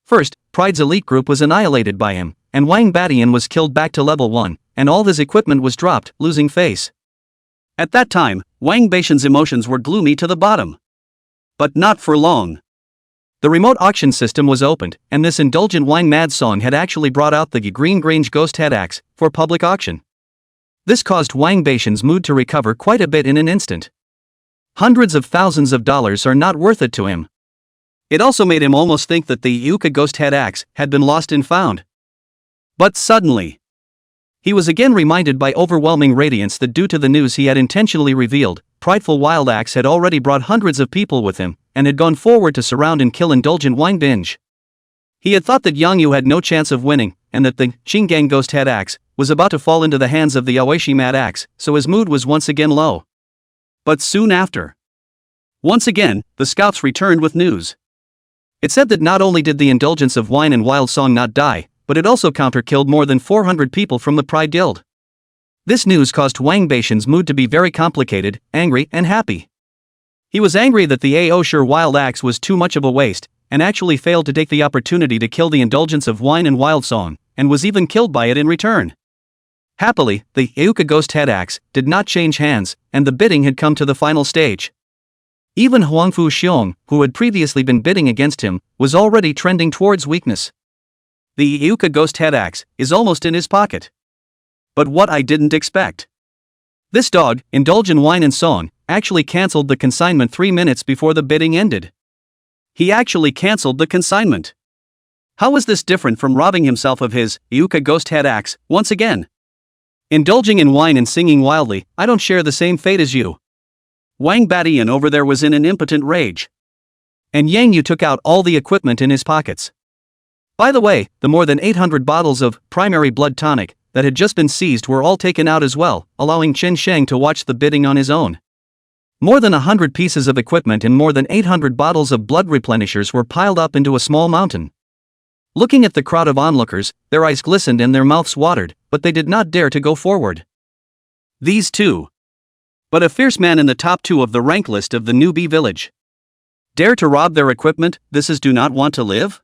First, Pride's elite group was annihilated by him, and Wang Badian was killed back to level 1, and all his equipment was dropped, losing face. At that time, Wang Baishan's emotions were gloomy to the bottom. But not for long. The remote auction system was opened, and this indulgent Wang Mad song had actually brought out the Green Grange Ghost Head Axe for public auction. This caused Wang Baishan's mood to recover quite a bit in an instant. Hundreds of thousands of dollars are not worth it to him. It also made him almost think that the Yucca Ghost Head Axe had been lost and found. But suddenly, he was again reminded by overwhelming radiance that due to the news he had intentionally revealed, Prideful Wild Axe had already brought hundreds of people with him, and had gone forward to surround and kill indulgent Wang Binge. He had thought that Yang Yu had no chance of winning, and that the Shingang Ghost Head Axe was about to fall into the hands of the Aoishi Mad Axe, so his mood was once again low. But soon after, once again, the scouts returned with news. It said that not only did the indulgence of wine and wild song not die, but it also counter-killed more than 400 people from the Pride Guild. This news caused Wang Baishan's mood to be very complicated, angry, and happy. He was angry that the Aoshire Wild Axe was too much of a waste, and actually failed to take the opportunity to kill the indulgence of wine and wild song, and was even killed by it in return. Happily, the Yucca Ghost Head Axe did not change hands, and the bidding had come to the final stage. Even Huangfu Xiong, who had previously been bidding against him, was already trending towards weakness. The Yucca Ghost Head Axe is almost in his pocket. But what I didn't expect. This dog, indulge in wine and song, actually cancelled the consignment 3 minutes before the bidding ended. He actually cancelled the consignment. How was this different from robbing himself of his Yucca Ghost Head Axe once again? Indulging in wine and singing wildly, I don't share the same fate as you. Wang Badian over there was in an impotent rage. And Yang Yu took out all the equipment in his pockets. By the way, the more than 800 bottles of primary blood tonic that had just been seized were all taken out as well, allowing Chen Sheng to watch the bidding on his own. More than 100 pieces of equipment and more than 800 bottles of blood replenishers were piled up into a small mountain. Looking at the crowd of onlookers, their eyes glistened and their mouths watered, but they did not dare to go forward. These two. But a fierce man in the top 2 of the rank list of the newbie village. Dare to rob their equipment, this is do not want to live?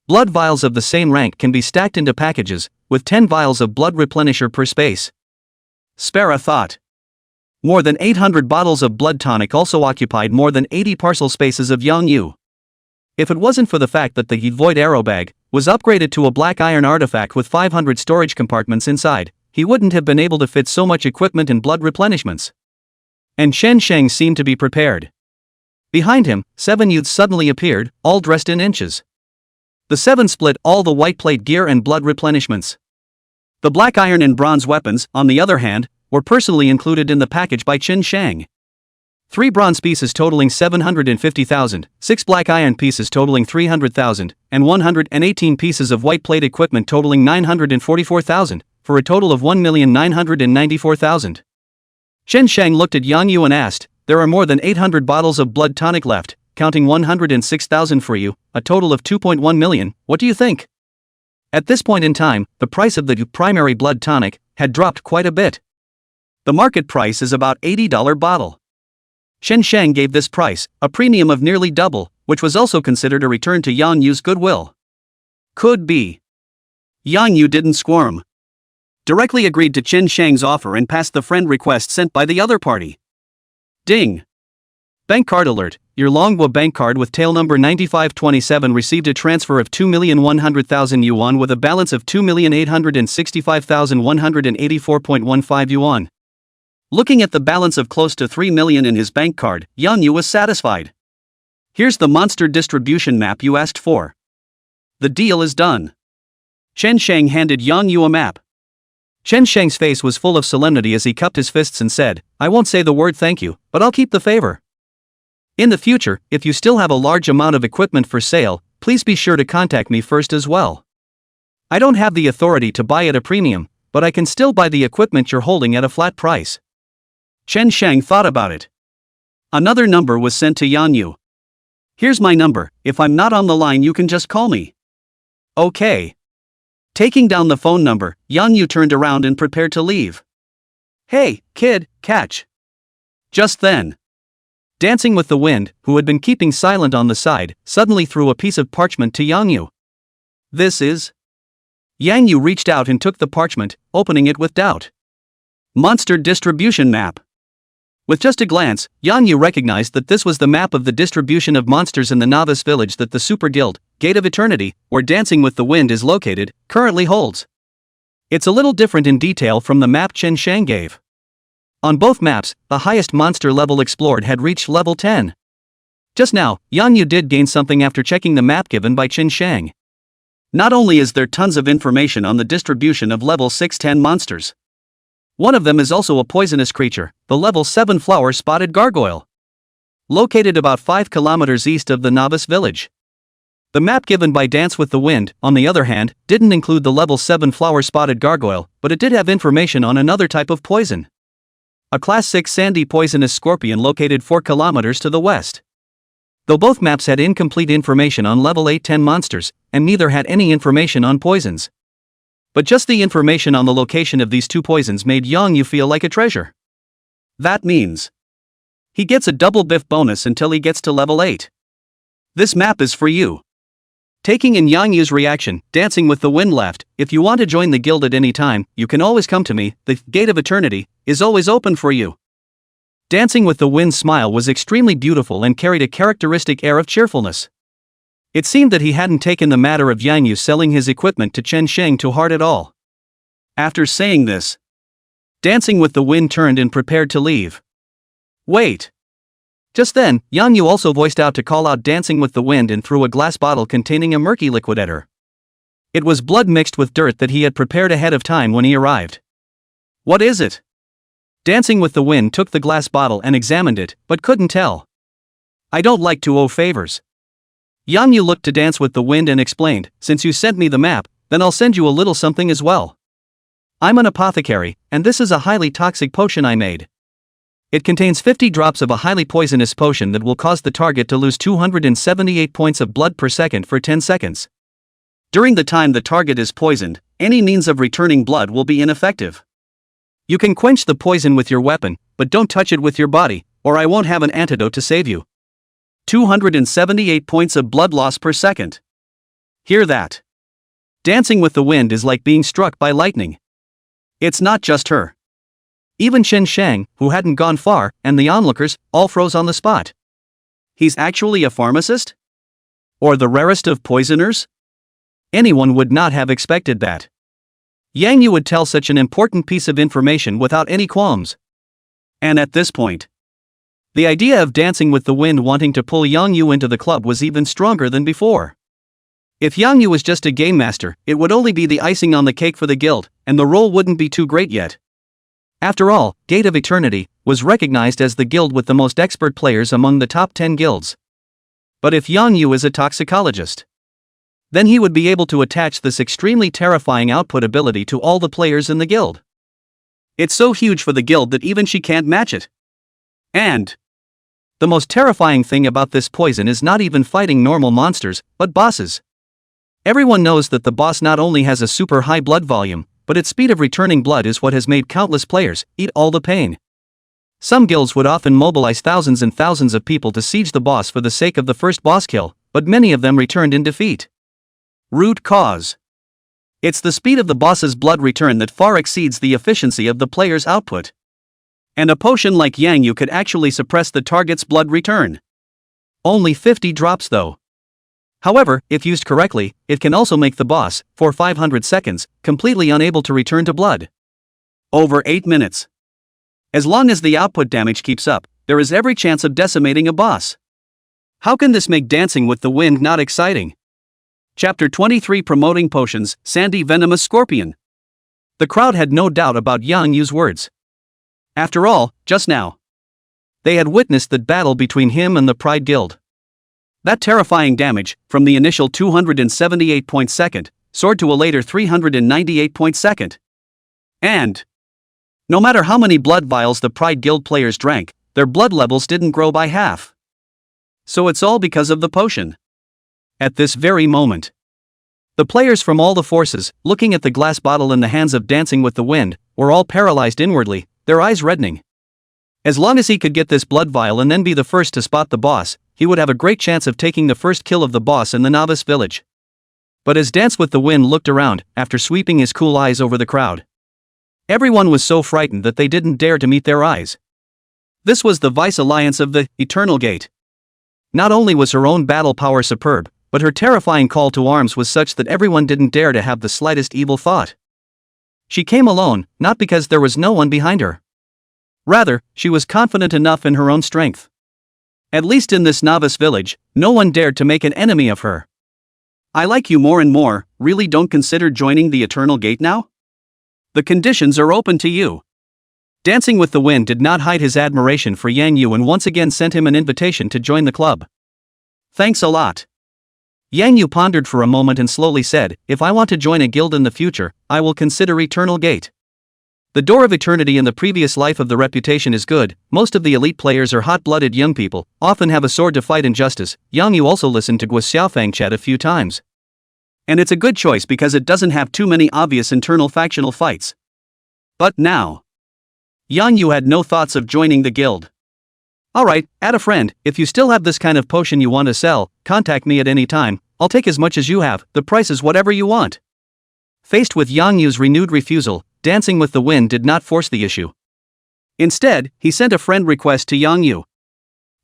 Blood vials of the same rank can be stacked into packages, with 10 vials of blood replenisher per space. Spare a thought. More than 800 bottles of blood tonic also occupied more than 80 parcel spaces of Yang Yu. If it wasn't for the fact that the Void Arrow Bag was upgraded to a black iron artifact with 500 storage compartments inside, he wouldn't have been able to fit so much equipment and blood replenishments. And Chen Sheng seemed to be prepared. Behind him, 7 youths suddenly appeared, all dressed in inches. The 7 split all the white plate gear and blood replenishments. The black iron and bronze weapons, on the other hand, were personally included in the package by Chen Sheng. 3 bronze pieces totaling 750,000, 6 black iron pieces totaling 300,000, and 118 pieces of white plate equipment totaling 944,000, for a total of 1,994,000. Chen Shang looked at Yang Yu and asked, "There are more than 800 bottles of blood tonic left, counting 106,000 for you, a total of 2.1 million, what do you think?" At this point in time, the price of the primary blood tonic had dropped quite a bit. The market price is about $80 bottle. Chen Shang gave this price a premium of nearly double, which was also considered a return to Yang Yu's goodwill. Could be. Yang Yu didn't squirm. Directly agreed to Chen Shang's offer and passed the friend request sent by the other party. Ding! Bank card alert. Your Longhua bank card with tail number 9527 received a transfer of 2,100,000 yuan with a balance of 2,865,184.15 yuan. Looking at the balance of close to 3 million in his bank card, Yang Yu was satisfied. Here's the monster distribution map you asked for. The deal is done. Chen Shang handed Yang Yu a map. Chen Shang's face was full of solemnity as he cupped his fists and said, "I won't say the word thank you, but I'll keep the favor. In the future, if you still have a large amount of equipment for sale, please be sure to contact me first as well. I don't have the authority to buy at a premium, but I can still buy the equipment you're holding at a flat price." Chen Shang thought about it. Another number was sent to Yang Yu. "Here's my number, if I'm not on the line you can just call me." "Okay." Taking down the phone number, Yang Yu turned around and prepared to leave. "Hey, kid, catch." Just then, Dancing with the Wind, who had been keeping silent on the side, suddenly threw a piece of parchment to Yang Yu. "This is?" Yang Yu reached out and took the parchment, opening it with doubt. "Monster distribution map." With just a glance, Yang Yu recognized that this was the map of the distribution of monsters in the novice village that the Super Guild, Gate of Eternity, where Dancing with the Wind is located, currently holds. It's a little different in detail from the map Chen Shang gave. On both maps, the highest monster level explored had reached level 10. Just now, Yang Yu did gain something after checking the map given by Chen Shang. Not only is there tons of information on the distribution of level 6-10 monsters. One of them is also a poisonous creature, the level 7 flower-spotted gargoyle. Located about 5 kilometers east of the novice village. The map given by Dance with the Wind, on the other hand, didn't include the level 7 flower-spotted gargoyle, but it did have information on another type of poison. A class 6 sandy poisonous scorpion located 4 kilometers to the west. Though both maps had incomplete information on level 8-10 monsters, and neither had any information on poisons. But just the information on the location of these two poisons made Yang Yu feel like a treasure. That means he gets a double biff bonus until he gets to level 8. This map is for you. Taking in Yang Yu's reaction, Dancing with the Wind left, "If you want to join the guild at any time, you can always come to me, the Gate of Eternity is always open for you." Dancing with the Wind's smile was extremely beautiful and carried a characteristic air of cheerfulness. It seemed that he hadn't taken the matter of Yang Yu selling his equipment to Chen Shang to heart at all. After saying this, Dancing with the Wind turned and prepared to leave. Wait. Just then, Yang Yu also voiced out to call out Dancing with the Wind and threw a glass bottle containing a murky liquid at her. It was blood mixed with dirt that he had prepared ahead of time when he arrived. "What is it?" Dancing with the Wind took the glass bottle and examined it, but couldn't tell. "I don't like to owe favors." Yang Yu looked to Dance with the Wind and explained, "Since you sent me the map, then I'll send you a little something as well. I'm an apothecary, and this is a highly toxic potion I made. It contains 50 drops of a highly poisonous potion that will cause the target to lose 278 points of blood per second for 10 seconds. During the time the target is poisoned, any means of returning blood will be ineffective. You can quench the poison with your weapon, but don't touch it with your body, or I won't have an antidote to save you. 278 points of blood loss per second. Hear that? Dancing with the Wind is like being struck by lightning. It's not just her. Even Chen Shang, who hadn't gone far, and the onlookers, all froze on the spot. He's actually a pharmacist? Or the rarest of poisoners? Anyone would not have expected that. Yang Yu would tell such an important piece of information without any qualms. And at this point, the idea of Dancing with the Wind wanting to pull Yang Yu into the club was even stronger than before. If Yang Yu was just a game master, it would only be the icing on the cake for the guild, and the role wouldn't be too great yet. After all, Gate of Eternity was recognized as the guild with the most expert players among the top 10 guilds. But if Yang Yu is a toxicologist, then he would be able to attach this extremely terrifying output ability to all the players in the guild. It's so huge for the guild that even she can't match it. And the most terrifying thing about this poison is not even fighting normal monsters, but bosses. Everyone knows that the boss not only has a super high blood volume, but its speed of returning blood is what has made countless players eat all the pain. Some guilds would often mobilize thousands and thousands of people to siege the boss for the sake of the first boss kill, but many of them returned in defeat. Root cause. It's the speed of the boss's blood return that far exceeds the efficiency of the player's output. And a potion like Yang Yu could actually suppress the target's blood return. Only 50 drops though. However, if used correctly, it can also make the boss, for 500 seconds, completely unable to return to blood. Over 8 minutes. As long as the output damage keeps up, there is every chance of decimating a boss. How can this make Dancing with the Wind not exciting? Chapter 23 Promoting Potions, Sandy Venomous Scorpion. The crowd had no doubt about Yang Yu's words. After all, just now, they had witnessed the battle between him and the Pride Guild. That terrifying damage, from the initial 278 point second, soared to a later 398 point second. And no matter how many blood vials the Pride Guild players drank, their blood levels didn't grow by half. So it's all because of the potion. At this very moment, the players from all the forces, looking at the glass bottle in the hands of Dancing with the Wind, were all paralyzed inwardly, their eyes reddening. As long as he could get this blood vial and then be the first to spot the boss, he would have a great chance of taking the first kill of the boss in the novice village. But as Dance with the Wind looked around, after sweeping his cool eyes over the crowd, everyone was so frightened that they didn't dare to meet their eyes. This was the Vice Alliance of the Eternal Gate. Not only was her own battle power superb, but her terrifying call to arms was such that everyone didn't dare to have the slightest evil thought. She came alone, not because there was no one behind her. Rather, she was confident enough in her own strength. At least in this novice village, no one dared to make an enemy of her. I like you more and more, really don't consider joining the Eternal Gate now? The conditions are open to you. Dancing with the Wind did not hide his admiration for Yang Yu and once again sent him an invitation to join the club. Thanks a lot. Yang Yu pondered for a moment and slowly said, if I want to join a guild in the future, I will consider Eternal Gate. The door of eternity in the previous life of the reputation is good, most of the elite players are hot-blooded young people, often have a sword to fight injustice. Yang Yu also listened to Guo Xiaofang chat a few times. And it's a good choice because it doesn't have too many obvious internal factional fights. But now, Yang Yu had no thoughts of joining the guild. Alright, add a friend, if you still have this kind of potion you want to sell, contact me at any time, I'll take as much as you have, the price is whatever you want. Faced with Yang Yu's renewed refusal, Dancing with the Wind did not force the issue. Instead, he sent a friend request to Yang Yu.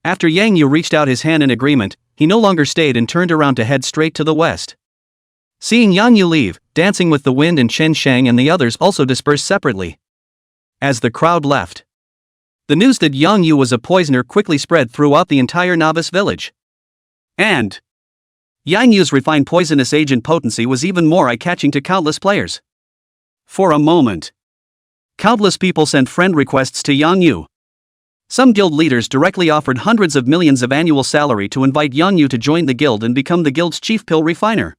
After Yang Yu reached out his hand in agreement, he no longer stayed and turned around to head straight to the west. Seeing Yang Yu leave, Dancing with the Wind and Chen Shang and the others also dispersed separately. As the crowd left, the news that Yang Yu was a poisoner quickly spread throughout the entire novice village. And Yang Yu's refined poisonous agent potency was even more eye-catching to countless players. For a moment, countless people sent friend requests to Yang Yu. Some guild leaders directly offered hundreds of millions of annual salary to invite Yang Yu to join the guild and become the guild's chief pill refiner.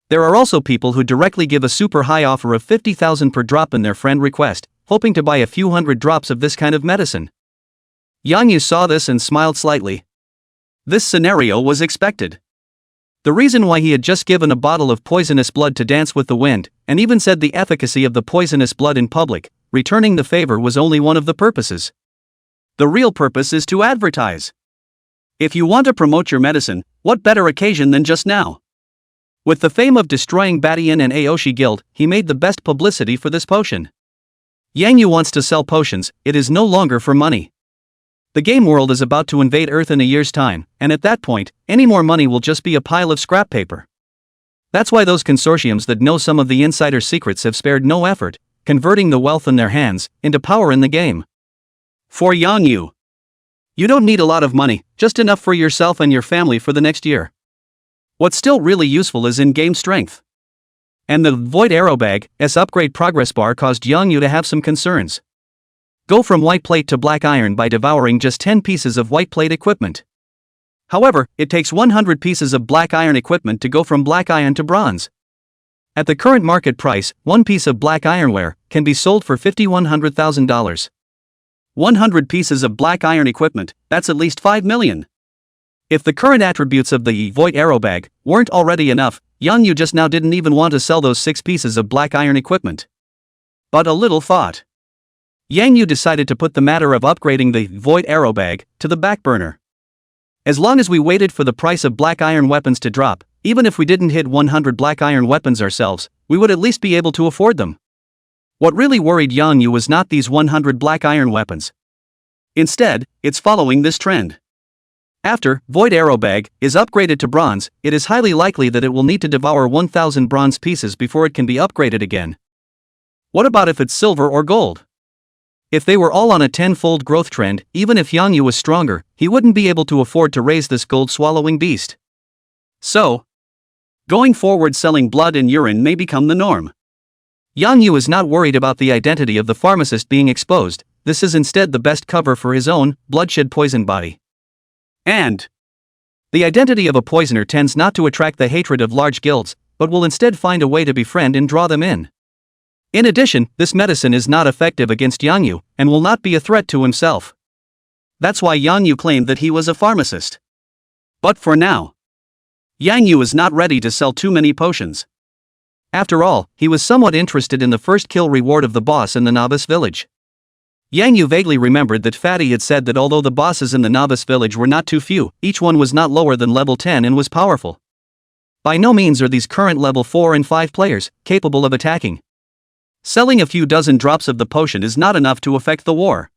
There are also people who directly give a super high offer of 50,000 per drop in their friend request, hoping to buy a few hundred drops of this kind of medicine. Yang Yu saw this and smiled slightly. This scenario was expected. The reason why he had just given a bottle of poisonous blood to Dance with the Wind, and even said the efficacy of the poisonous blood in public, returning the favor, was only one of the purposes. The real purpose is to advertise. If you want to promote your medicine, what better occasion than just now? With the fame of destroying Batian and Aoshi Guild, he made the best publicity for this potion. Yang Yu wants to sell potions, it is no longer for money. The game world is about to invade Earth in a year's time, and at that point, any more money will just be a pile of scrap paper. That's why those consortiums that know some of the insider secrets have spared no effort, converting the wealth in their hands into power in the game. For Yang Yu, you don't need a lot of money, just enough for yourself and your family for the next year. What's still really useful is in-game strength. And the Void Arrow Bag's upgrade progress bar caused Yang Yu to have some concerns. Go from white plate to black iron by devouring just 10 pieces of white plate equipment. However, it takes 100 pieces of black iron equipment to go from black iron to bronze. At the current market price, one piece of black ironware can be sold for $100,000. 100 pieces of black iron equipment, that's at least 5 million. If the current attributes of the void arrow bag weren't already enough, Yang Yu just now didn't even want to sell those 6 pieces of black iron equipment. But a little thought. Yang Yu decided to put the matter of upgrading the void arrow bag to the back burner. As long as we waited for the price of black iron weapons to drop, even if we didn't hit 100 black iron weapons ourselves, we would at least be able to afford them. What really worried Yang Yu was not these 100 black iron weapons. Instead, it's following this trend. After void arrow bag is upgraded to bronze, it is highly likely that it will need to devour 1,000 bronze pieces before it can be upgraded again. What about if it's silver or gold? If they were all on a 10-fold growth trend, even if Yang Yu was stronger, he wouldn't be able to afford to raise this gold-swallowing beast. So, going forward, selling blood and urine may become the norm. Yang Yu is not worried about the identity of the pharmacist being exposed. This is instead the best cover for his own bloodshed poison body. And the identity of a poisoner tends not to attract the hatred of large guilds, but will instead find a way to befriend and draw them in. In addition, this medicine is not effective against Yang Yu, and will not be a threat to himself. That's why Yang Yu claimed that he was a pharmacist. But for now, Yang Yu is not ready to sell too many potions. After all, he was somewhat interested in the first kill reward of the boss in the novice village. Yang Yu vaguely remembered that Fatty had said that although the bosses in the novice village were not too few, each one was not lower than level 10 and was powerful. By no means are these current level 4 and 5 players capable of attacking. Selling a few dozen drops of the potion is not enough to affect the war.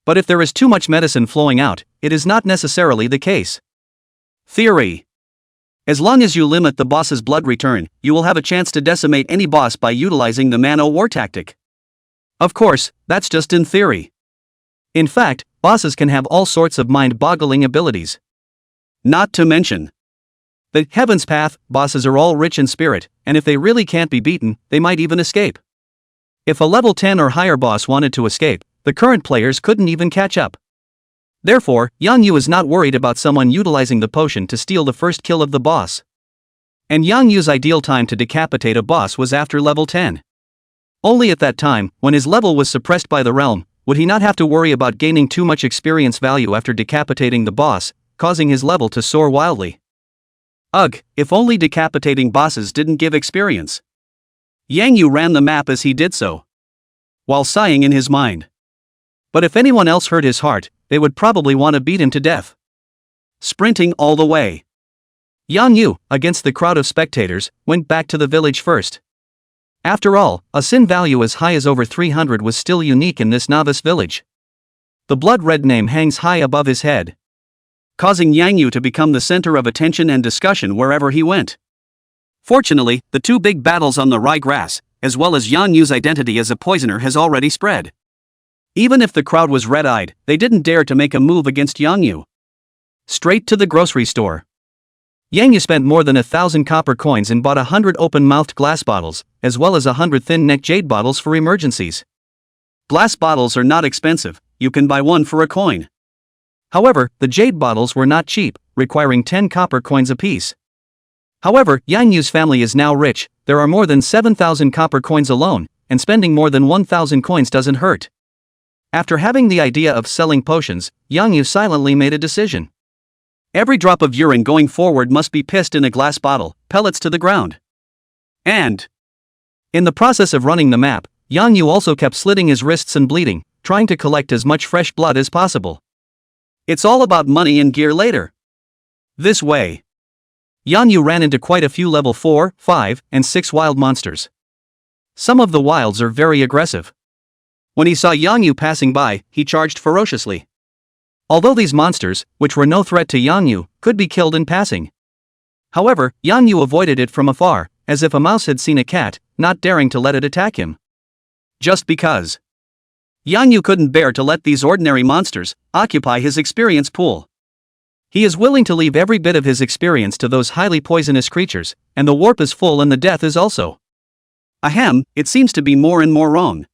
But if there is too much medicine flowing out, it is not necessarily the case. Theory. As long as you limit the boss's blood return, you will have a chance to decimate any boss by utilizing the Manhwa war tactic. Of course, that's just in theory. In fact, bosses can have all sorts of mind-boggling abilities. Not to mention the Heaven's Path bosses are all rich in spirit, and if they really can't be beaten, they might even escape. If a level 10 or higher boss wanted to escape, the current players couldn't even catch up. Therefore, Yang Yu is not worried about someone utilizing the potion to steal the first kill of the boss. And Yang Yu's ideal time to decapitate a boss was after level 10. Only at that time, when his level was suppressed by the realm, would he not have to worry about gaining too much experience value after decapitating the boss, causing his level to soar wildly. Ugh, if only decapitating bosses didn't give experience. Yang Yu ran the map as he did so, while sighing in his mind. But if anyone else hurt his heart, they would probably want to beat him to death. Sprinting all the way, Yang Yu, against the crowd of spectators, went back to the village first. After all, a sin value as high as over 300 was still unique in this novice village. The blood-red name hangs high above his head, causing Yang Yu to become the center of attention and discussion wherever he went. Fortunately, the two big battles on the ryegrass, as well as Yang Yu's identity as a poisoner, has already spread. Even if the crowd was red-eyed, they didn't dare to make a move against Yang Yu. Straight to the grocery store. Yang Yu spent more than 1,000 copper coins and bought 100 open-mouthed glass bottles, as well as 100 thin-neck jade bottles for emergencies. Glass bottles are not expensive, you can buy one for a coin. However, the jade bottles were not cheap, requiring 10 copper coins apiece. However, Yang Yu's family is now rich, there are more than 7,000 copper coins alone, and spending more than 1,000 coins doesn't hurt. After having the idea of selling potions, Yang Yu silently made a decision. Every drop of urine going forward must be pissed in a glass bottle, pellets to the ground. And in the process of running the map, Yang Yu also kept slitting his wrists and bleeding, trying to collect as much fresh blood as possible. It's all about money and gear later. This way, Yang Yu ran into quite a few level 4, 5, and 6 wild monsters. Some of the wilds are very aggressive. When he saw Yang Yu passing by, he charged ferociously. Although these monsters, which were no threat to Yang Yu, could be killed in passing. However, Yang Yu avoided it from afar, as if a mouse had seen a cat, not daring to let it attack him. Just because Yang Yu couldn't bear to let these ordinary monsters occupy his experience pool. He is willing to leave every bit of his experience to those highly poisonous creatures, and the warp is full and the death is also. Ahem, it seems to be more and more wrong.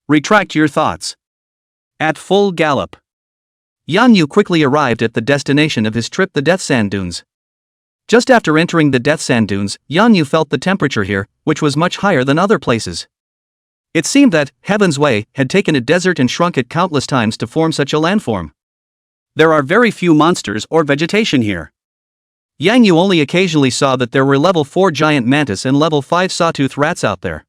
Retract your thoughts. At full gallop, Yang Yu quickly arrived at the destination of his trip, the Death Sand Dunes. Just after entering the Death Sand Dunes, Yang Yu felt the temperature here, which was much higher than other places. It seemed that Heaven's Way had taken a desert and shrunk it countless times to form such a landform. There are very few monsters or vegetation here. Yang Yu only occasionally saw that there were level 4 giant mantis and level 5 sawtooth rats out there.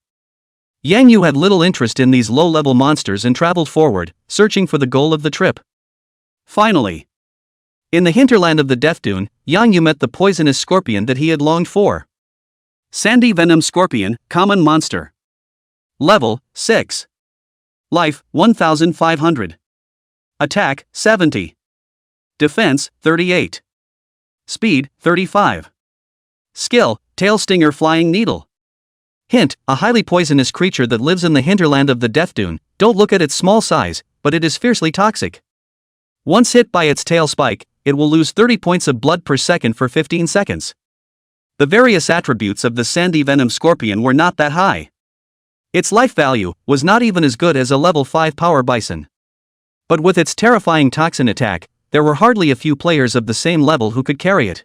Yang Yu had little interest in these low-level monsters and traveled forward, searching for the goal of the trip. Finally, in the hinterland of the Death Dune, Yang Yu met the poisonous scorpion that he had longed for. Sandy Venom Scorpion, Common Monster. Level, 6. Life, 1500. Attack, 70. Defense, 38. Speed, 35. Skill, Tail Stinger Flying Needle. Hint, a highly poisonous creature that lives in the hinterland of the Death Dune. Don't look at its small size, but it is fiercely toxic. Once hit by its tail spike, it will lose 30 points of blood per second for 15 seconds. The various attributes of the Sandy Venom Scorpion were not that high. Its life value was not even as good as a level 5 Power Bison. But with its terrifying toxin attack, there were hardly a few players of the same level who could carry it.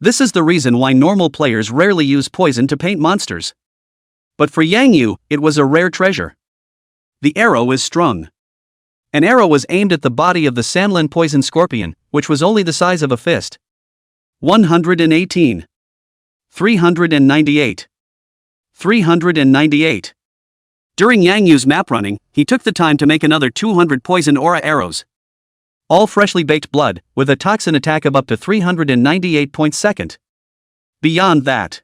This is the reason why normal players rarely use poison to paint monsters. But for Yang Yu, it was a rare treasure. The arrow is strung. An arrow was aimed at the body of the Sandland Poison Scorpion, which was only the size of a fist. 118. 398. 398. During Yang Yu's map running, he took the time to make another 200 poison aura arrows. All freshly baked blood, with a toxin attack of up to 398 points second. Beyond that,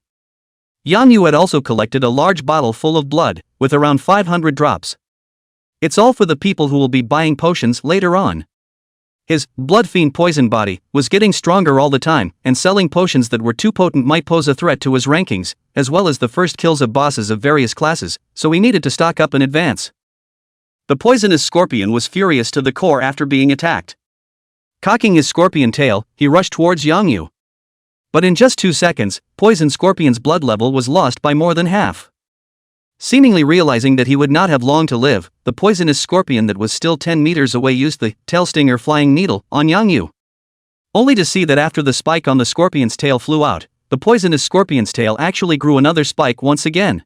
Yang Yu had also collected a large bottle full of blood, with around 500 drops. It's all for the people who will be buying potions later on. His blood fiend poison body was getting stronger all the time, and selling potions that were too potent might pose a threat to his rankings, as well as the first kills of bosses of various classes, so he needed to stock up in advance. The poisonous scorpion was furious to the core after being attacked. Cocking his scorpion tail, he rushed towards Yang Yu. But in just 2 seconds, Poison Scorpion's blood level was lost by more than half. Seemingly realizing that he would not have long to live, the poisonous scorpion that was still 10 meters away used the tail stinger flying needle on Yang Yu. Only to see that after the spike on the scorpion's tail flew out, the poisonous scorpion's tail actually grew another spike once again.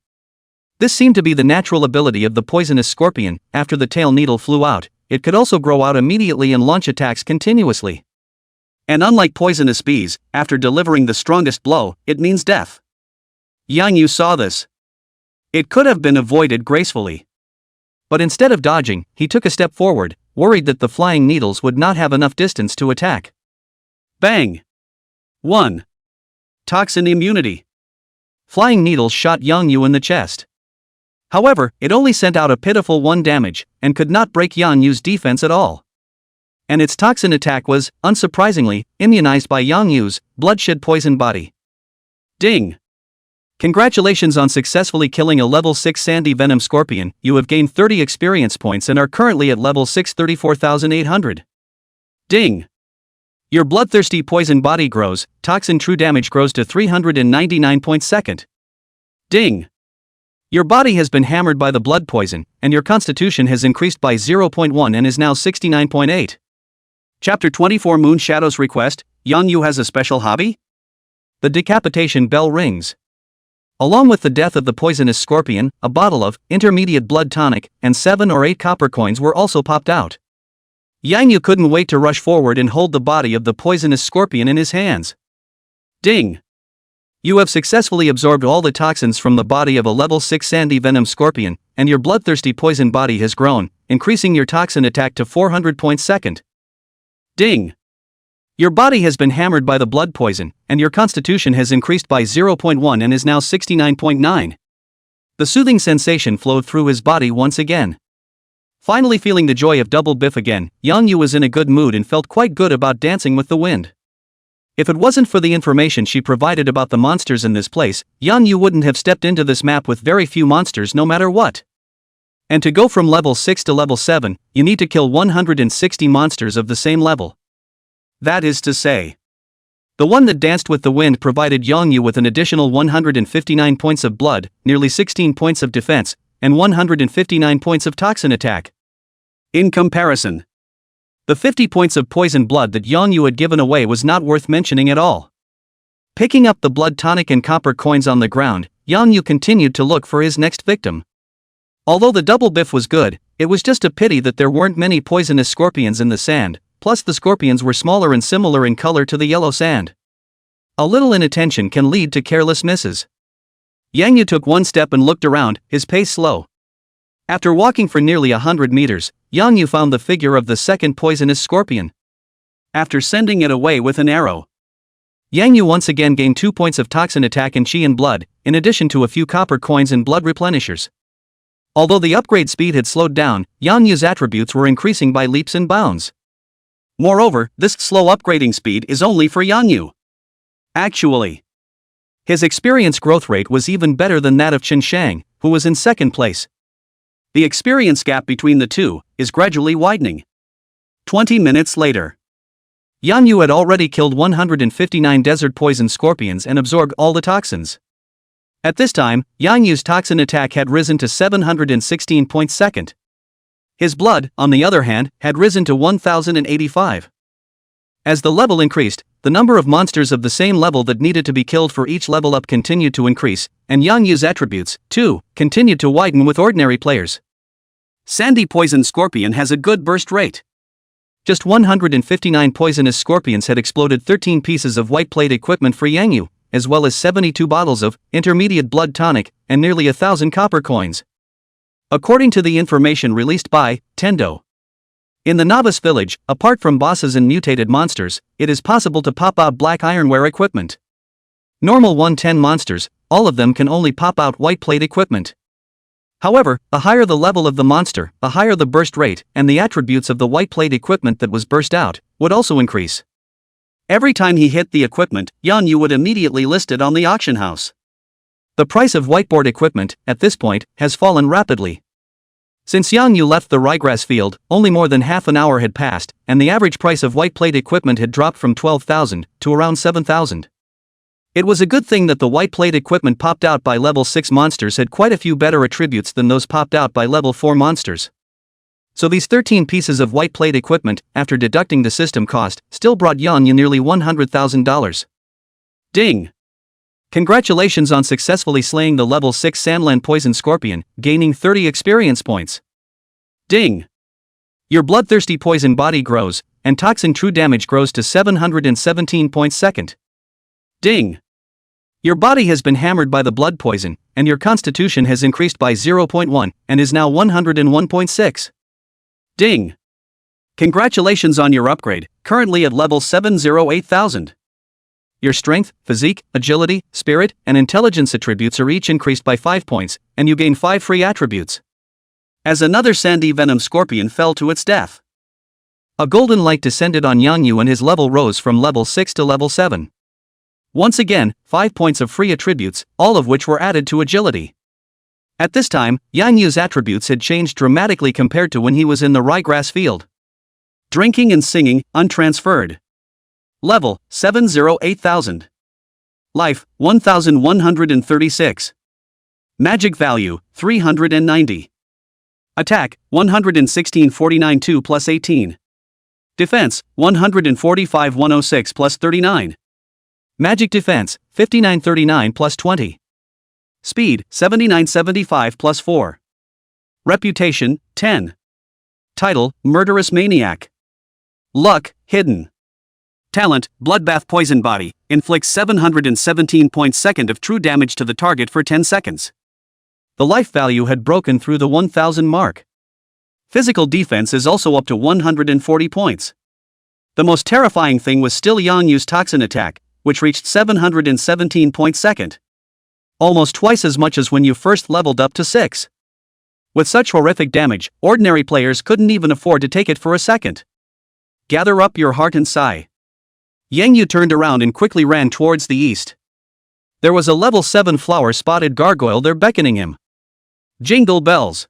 This seemed to be the natural ability of the poisonous scorpion. After the tail needle flew out, it could also grow out immediately and launch attacks continuously. And unlike poisonous bees, after delivering the strongest blow, it means death. Yang Yu saw this. It could have been avoided gracefully. But instead of dodging, he took a step forward, worried that the flying needles would not have enough distance to attack. Bang! 1. Toxin immunity. Flying needles shot Yang Yu in the chest. However, it only sent out a pitiful 1 damage, and could not break Yang Yu's defense at all. And its toxin attack was, unsurprisingly, immunized by Yang Yu's bloodshed poison body. Ding! Congratulations on successfully killing a level 6 Sandy Venom Scorpion. You have gained 30 experience points and are currently at level 6, 34,800. Ding! Your bloodthirsty poison body grows, toxin true damage grows to 399 points second. Ding! Your body has been hammered by the blood poison, and your constitution has increased by 0.1 and is now 69.8. Chapter 24 Moon Shadows Request. Yang Yu has a special hobby? The decapitation bell rings. Along with the death of the poisonous scorpion, a bottle of intermediate blood tonic and 7 or 8 copper coins were also popped out. Yang Yu couldn't wait to rush forward and hold the body of the poisonous scorpion in his hands. Ding! You have successfully absorbed all the toxins from the body of a level 6 Sandy Venom Scorpion, and your bloodthirsty poison body has grown, increasing your toxin attack to 400 points second. Ding! Your body has been hammered by the blood poison, and your constitution has increased by 0.1 and is now 69.9. The soothing sensation flowed through his body once again. Finally feeling the joy of double biff again, Yang Yu was in a good mood and felt quite good about dancing with the wind. If it wasn't for the information she provided about the monsters in this place, Yang Yu wouldn't have stepped into this map with very few monsters no matter what. And to go from level 6 to level 7, you need to kill 160 monsters of the same level. That is to say, the one that danced with the wind provided Yang Yu with an additional 159 points of blood, nearly 16 points of defense, and 159 points of toxin attack. In comparison, the 50 points of poison blood that Yang Yu had given away was not worth mentioning at all. Picking up the blood tonic and copper coins on the ground, Yang Yu continued to look for his next victim. Although the double biff was good, it was just a pity that there weren't many poisonous scorpions in the sand, plus the scorpions were smaller and similar in color to the yellow sand. A little inattention can lead to careless misses. Yang Yu took one step and looked around, his pace slow. After walking for nearly 100 meters, Yang Yu found the figure of the second poisonous scorpion. After sending it away with an arrow, Yang Yu once again gained 2 points of toxin attack and chi and blood, in addition to a few copper coins and blood replenishers. Although the upgrade speed had slowed down, Yang Yu's attributes were increasing by leaps and bounds. Moreover, this slow upgrading speed is only for Yang Yu. Actually, his experience growth rate was even better than that of Chen Shang, who was in second place. The experience gap between the two is gradually widening. 20 minutes later, Yang Yu had already killed 159 desert poison scorpions and absorbed all the toxins. At this time, Yang Yu's toxin attack had risen to 716 points second. His blood, on the other hand, had risen to 1085. As the level increased, the number of monsters of the same level that needed to be killed for each level up continued to increase, and Yang Yu's attributes, too, continued to widen with ordinary players. Sandy Poison Scorpion has a good burst rate. Just 159 poisonous scorpions had exploded 13 pieces of white plate equipment for Yang Yu, as well as 72 bottles of intermediate blood tonic and nearly 1,000 copper coins. According to the information released by Tendo, in the novice village, apart from bosses and mutated monsters, it is possible to pop out black ironware equipment. Normal 110 monsters, all of them can only pop out white plate equipment. However, the higher the level of the monster, the higher the burst rate, and the attributes of the white plate equipment that was burst out would also increase. Every time he hit the equipment, Yang Yu would immediately list it on the auction house. The price of whiteboard equipment, at this point, has fallen rapidly. Since Yang Yu left the ryegrass field, only more than half an hour had passed, and the average price of white plate equipment had dropped from 12,000 to around 7,000. It was a good thing that the white plate equipment popped out by level 6 monsters had quite a few better attributes than those popped out by level 4 monsters. So these 13 pieces of white plate equipment, after deducting the system cost, still brought Yang Yu nearly $100,000. Ding! Congratulations on successfully slaying the level 6 Sandland Poison Scorpion, gaining 30 experience points. Ding! Your bloodthirsty poison body grows, and toxin true damage grows to 717 points second. Ding! Your body has been hammered by the blood poison, and your constitution has increased by 0.1 and is now 101.6. Ding! Congratulations on your upgrade, currently at level 708,000. Your strength, physique, agility, spirit, and intelligence attributes are each increased by 5 points, and you gain 5 free attributes. As another sandy venom scorpion fell to its death, a golden light descended on Yang Yu and his level rose from level 6 to level 7. Once again, 5 points of free attributes, all of which were added to agility. At this time, Yang Yu's attributes had changed dramatically compared to when he was in the ryegrass field. Drinking and singing, untransferred. Level, 708,000. Life, 1,136. Magic value, 390. Attack, 11649 2 plus 18. Defense, 145 106 plus 39. Magic defense, 5939 plus 20. Speed, 7975 plus 4. Reputation, 10. Title, Murderous Maniac. Luck, hidden. Talent, Bloodbath Poison Body, inflicts 717 points second of true damage to the target for 10 seconds. The life value had broken through the 1000 mark. Physical defense is also up to 140 points. The most terrifying thing was still Yang Yu's toxin attack, which reached 717 points second. Almost twice as much as when you first leveled up to 6. With such horrific damage, ordinary players couldn't even afford to take it for a second. Gather up your heart and sigh. Yang Yu turned around and quickly ran towards the east. There was a level 7 flower-spotted gargoyle there beckoning him. Jingle bells.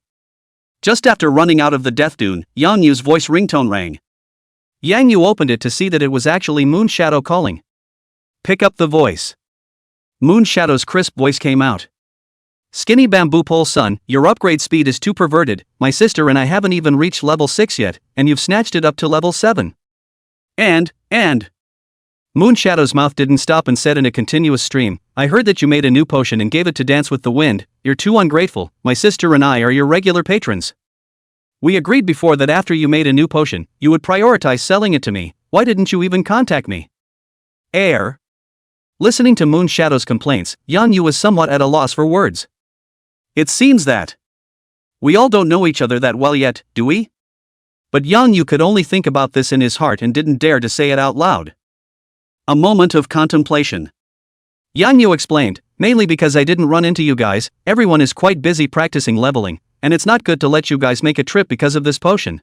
Just after running out of the death dune, Yang Yu's voice ringtone rang. Yang Yu opened it to see that it was actually Moon Shadow calling. Pick up the voice. Moon Shadow's crisp voice came out. Skinny bamboo pole son, your upgrade speed is too perverted, my sister and I haven't even reached level 6 yet, and you've snatched it up to level 7. And. Moonshadow's mouth didn't stop and said in a continuous stream, I heard that you made a new potion and gave it to Dance with the Wind. You're too ungrateful, my sister and I are your regular patrons. We agreed before that after you made a new potion, you would prioritize selling it to me. Why didn't you even contact me? Air. Listening to Moonshadow's complaints, Yang Yu was somewhat at a loss for words. It seems that we all don't know each other that well yet, do we? But Yang Yu could only think about this in his heart and didn't dare to say it out loud. A moment of contemplation. Yang Yu explained, mainly because I didn't run into you guys, everyone is quite busy practicing leveling, and it's not good to let you guys make a trip because of this potion.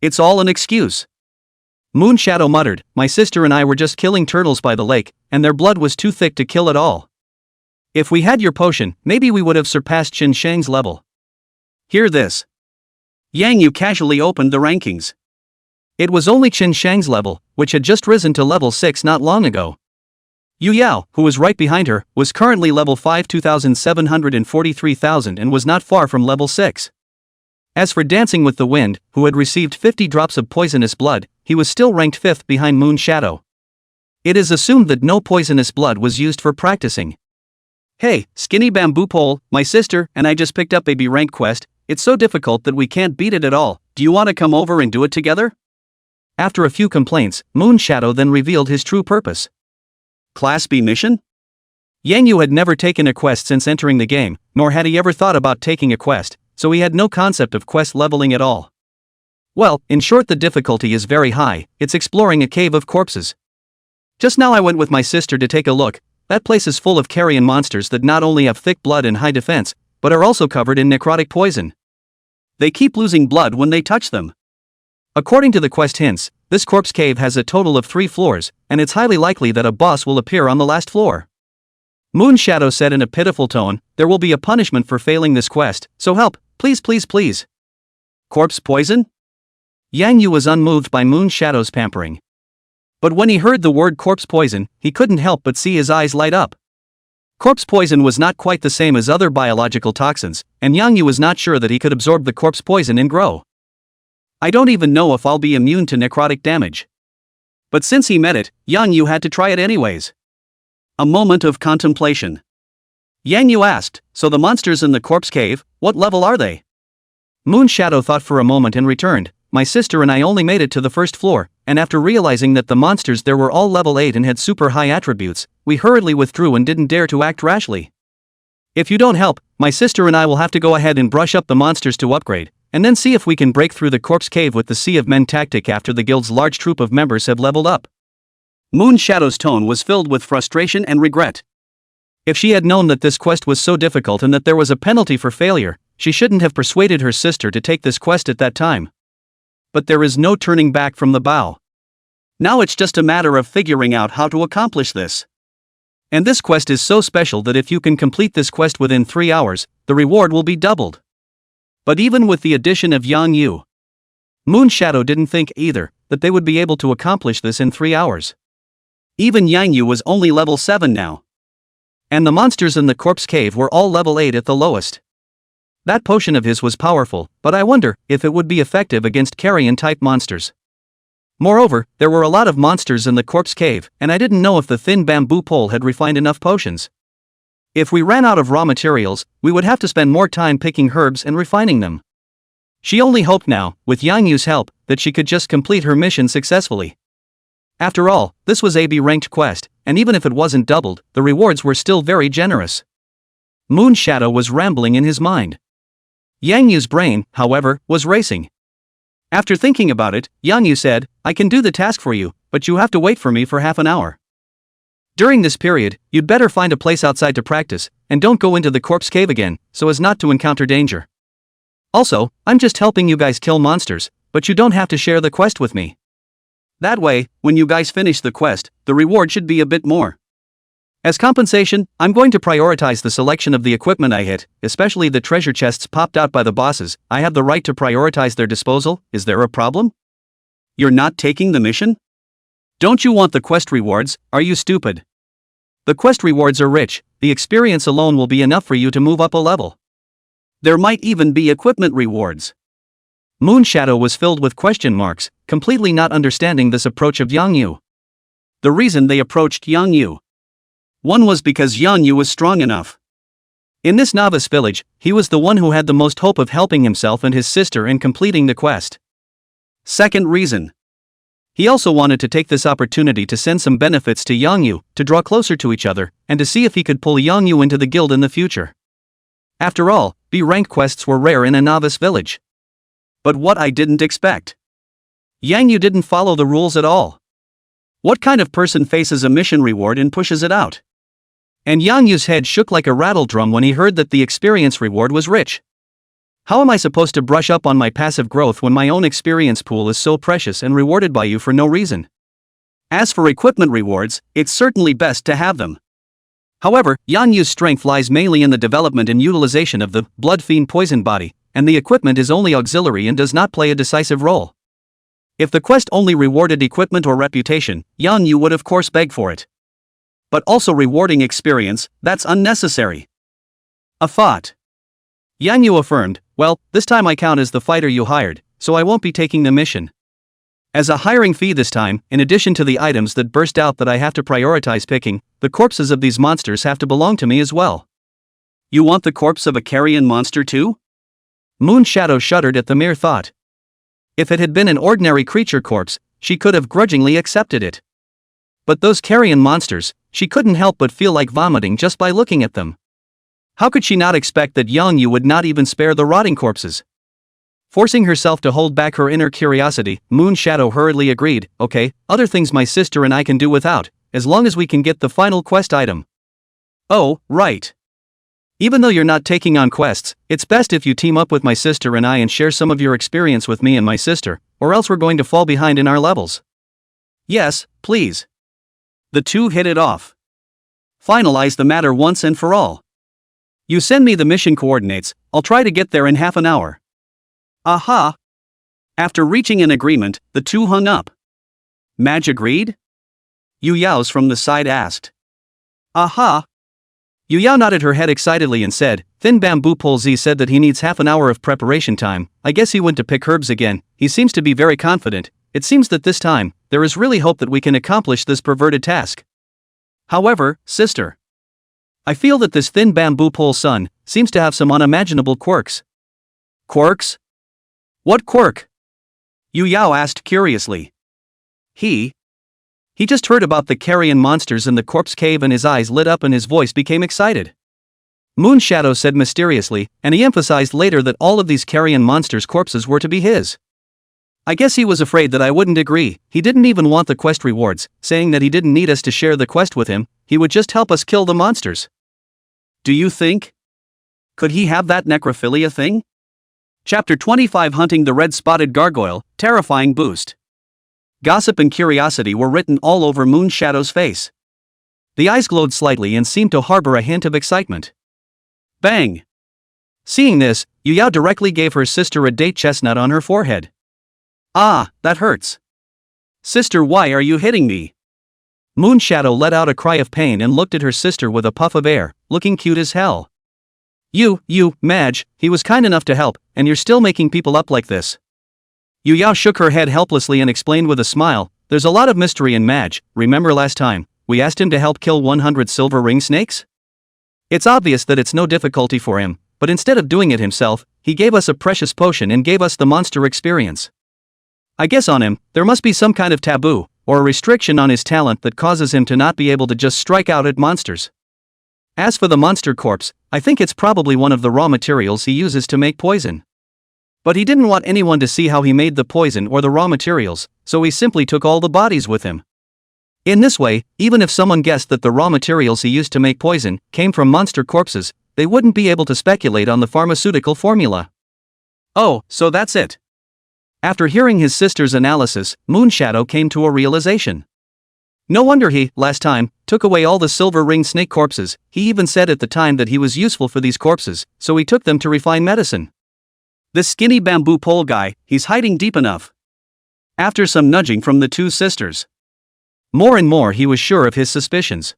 It's all an excuse. Moonshadow muttered, my sister and I were just killing turtles by the lake, and their blood was too thick to kill at all. If we had your potion, maybe we would have surpassed Qin Shang's level. Hear this. Yang Yu casually opened the rankings. It was only Qin Shang's level, which had just risen to level 6 not long ago. Yu Yao, who was right behind her, was currently level 5 2,743,000 and was not far from level 6. As for Dancing with the Wind, who had received 50 drops of poisonous blood, he was still ranked 5th behind Moonshadow. It is assumed that no poisonous blood was used for practicing. Hey, Skinny Bamboo Pole, my sister and I just picked up a B rank quest. It's so difficult that we can't beat it at all. Do you want to come over and do it together? After a few complaints, Moonshadow then revealed his true purpose. Class B mission? Yang Yu had never taken a quest since entering the game, nor had he ever thought about taking a quest, so he had no concept of quest leveling at all. Well, in short, the difficulty is very high. It's exploring a cave of corpses. Just now I went with my sister to take a look. That place is full of carrion monsters that not only have thick blood and high defense, but are also covered in necrotic poison. They keep losing blood when they touch them. According to the quest hints, this corpse cave has a total of 3 floors, and it's highly likely that a boss will appear on the last floor. Moonshadow said in a pitiful tone, there will be a punishment for failing this quest, so help, please please please. Corpse poison? Yang Yu was unmoved by Moonshadow's pampering. But when he heard the word corpse poison, he couldn't help but see his eyes light up. Corpse poison was not quite the same as other biological toxins, and Yang Yu was not sure that he could absorb the corpse poison and grow. I don't even know if I'll be immune to necrotic damage. But since he met it, Yang Yu had to try it anyways. A moment of contemplation. Yang Yu asked, so the monsters in the corpse cave, what level are they? Moonshadow thought for a moment and returned, my sister and I only made it to the first floor, and after realizing that the monsters there were all level 8 and had super high attributes, we hurriedly withdrew and didn't dare to act rashly. If you don't help, my sister and I will have to go ahead and brush up the monsters to upgrade, and then see if we can break through the corpse cave with the Sea of Men tactic after the guild's large troop of members have leveled up. Moonshadow's tone was filled with frustration and regret. If she had known that this quest was so difficult and that there was a penalty for failure, she shouldn't have persuaded her sister to take this quest at that time. But there is no turning back from the bow. Now it's just a matter of figuring out how to accomplish this. And this quest is so special that if you can complete this quest within 3 hours, the reward will be doubled. But even with the addition of Yang Yu, Moonshadow didn't think either that they would be able to accomplish this in 3 hours. Even Yang Yu was only level 7 now. And the monsters in the corpse cave were all level 8 at the lowest. That potion of his was powerful, but I wonder if it would be effective against carrion-type monsters. Moreover, there were a lot of monsters in the corpse cave, and I didn't know if the thin bamboo pole had refined enough potions. If we ran out of raw materials, we would have to spend more time picking herbs and refining them. She only hoped now, with Yang Yu's help, that she could just complete her mission successfully. After all, this was a B-ranked quest, and even if it wasn't doubled, the rewards were still very generous. Moonshadow was rambling in his mind. Yang Yu's brain, however, was racing. After thinking about it, Yang Yu said, I can do the task for you, but you have to wait for me for half an hour. During this period, you'd better find a place outside to practice, and don't go into the corpse cave again, so as not to encounter danger. Also, I'm just helping you guys kill monsters, but you don't have to share the quest with me. That way, when you guys finish the quest, the reward should be a bit more. As compensation, I'm going to prioritize the selection of the equipment I hit, especially the treasure chests popped out by the bosses. I have the right to prioritize their disposal. Is there a problem? You're not taking the mission? Don't you want the quest rewards? Are you stupid? The quest rewards are rich, the experience alone will be enough for you to move up a level. There might even be equipment rewards. Moonshadow was filled with question marks, completely not understanding this approach of Yang Yu. The reason they approached Yang Yu. One was because Yang Yu was strong enough. In this novice village, he was the one who had the most hope of helping himself and his sister in completing the quest. Second reason. He also wanted to take this opportunity to send some benefits to Yang Yu, to draw closer to each other, and to see if he could pull Yang Yu into the guild in the future. After all, B-rank quests were rare in a novice village. But what I didn't expect. Yang Yu didn't follow the rules at all. What kind of person faces a mission reward and pushes it out? And Yang Yu's head shook like a rattle drum when he heard that the experience reward was rich. How am I supposed to brush up on my passive growth when my own experience pool is so precious and rewarded by you for no reason? As for equipment rewards, it's certainly best to have them. However, Yang Yu's strength lies mainly in the development and utilization of the blood fiend poison body, and the equipment is only auxiliary and does not play a decisive role. If the quest only rewarded equipment or reputation, Yang Yu would of course beg for it. But also rewarding experience, that's unnecessary. A thought. Yang Yu affirmed, well, this time I count as the fighter you hired, so I won't be taking the mission. As a hiring fee this time, in addition to the items that burst out that I have to prioritize picking, the corpses of these monsters have to belong to me as well. You want the corpse of a carrion monster too? Moonshadow shuddered at the mere thought. If it had been an ordinary creature corpse, she could have grudgingly accepted it. But those carrion monsters, she couldn't help but feel like vomiting just by looking at them. How could she not expect that Yang Yu would not even spare the rotting corpses? Forcing herself to hold back her inner curiosity, Moonshadow hurriedly agreed, okay, other things my sister and I can do without, as long as we can get the final quest item. Oh, right. Even though you're not taking on quests, it's best if you team up with my sister and I and share some of your experience with me and my sister, or else we're going to fall behind in our levels. Yes, please. The two hit it off. Finalize the matter once and for all. You send me the mission coordinates, I'll try to get there in half an hour. Aha! After reaching an agreement, the two hung up. Madge agreed? Yu Yao's from the side asked. Aha! Yu Yao nodded her head excitedly and said, Thin Bamboo Pole Z said that he needs half an hour of preparation time. I guess he went to pick herbs again. He seems to be very confident. It seems that this time, there is really hope that we can accomplish this perverted task. However, sister, I feel that this Thin Bamboo Pole son seems to have some unimaginable quirks. Quirks? What quirk? Yu Yao asked curiously. He just heard about the carrion monsters in the corpse cave and his eyes lit up and his voice became excited. Moonshadow said mysteriously, and he emphasized later that all of these carrion monsters' corpses were to be his. I guess he was afraid that I wouldn't agree. He didn't even want the quest rewards, saying that he didn't need us to share the quest with him, he would just help us kill the monsters. Do you think? Could he have that necrophilia thing? Chapter 25 Hunting the Red-Spotted Gargoyle, Terrifying Boost. Gossip and curiosity were written all over Moonshadow's face. The eyes glowed slightly and seemed to harbor a hint of excitement. Bang! Seeing this, Yu Yao directly gave her sister a date chestnut on her forehead. Ah, that hurts. Sister, why are you hitting me? Moonshadow let out a cry of pain and looked at her sister with a puff of air, looking cute as hell. You, Madge, he was kind enough to help, and you're still making people up like this. Yu Yao shook her head helplessly and explained with a smile, there's a lot of mystery in Madge. Remember last time, we asked him to help kill 100 silver ring snakes? It's obvious that it's no difficulty for him, but instead of doing it himself, he gave us a precious potion and gave us the monster experience. I guess on him, there must be some kind of taboo, or a restriction on his talent that causes him to not be able to just strike out at monsters. As for the monster corpse, I think it's probably one of the raw materials he uses to make poison. But he didn't want anyone to see how he made the poison or the raw materials, so he simply took all the bodies with him. In this way, even if someone guessed that the raw materials he used to make poison came from monster corpses, they wouldn't be able to speculate on the pharmaceutical formula. Oh, so that's it. After hearing his sister's analysis, Moonshadow came to a realization. No wonder he, last time, took away all the silver ring snake corpses. He even said at the time that he was useful for these corpses, so he took them to refine medicine. This skinny bamboo pole guy, he's hiding deep enough. After some nudging from the two sisters. More and more he was sure of his suspicions.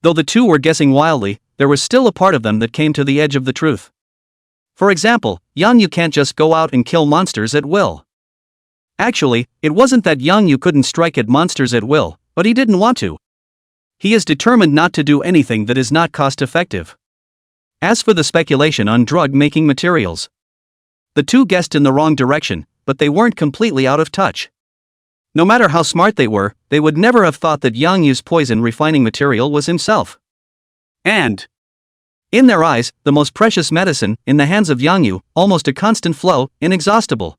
Though the two were guessing wildly, there was still a part of them that came to the edge of the truth. For example, Yang Yu can't just go out and kill monsters at will. Actually, it wasn't that Yang Yu couldn't strike at monsters at will, but he didn't want to. He is determined not to do anything that is not cost-effective. As for the speculation on drug-making materials, the two guessed in the wrong direction, but they weren't completely out of touch. No matter how smart they were, they would never have thought that Yang Yu's poison refining material was himself. And in their eyes, the most precious medicine, in the hands of Yang Yu, almost a constant flow, inexhaustible.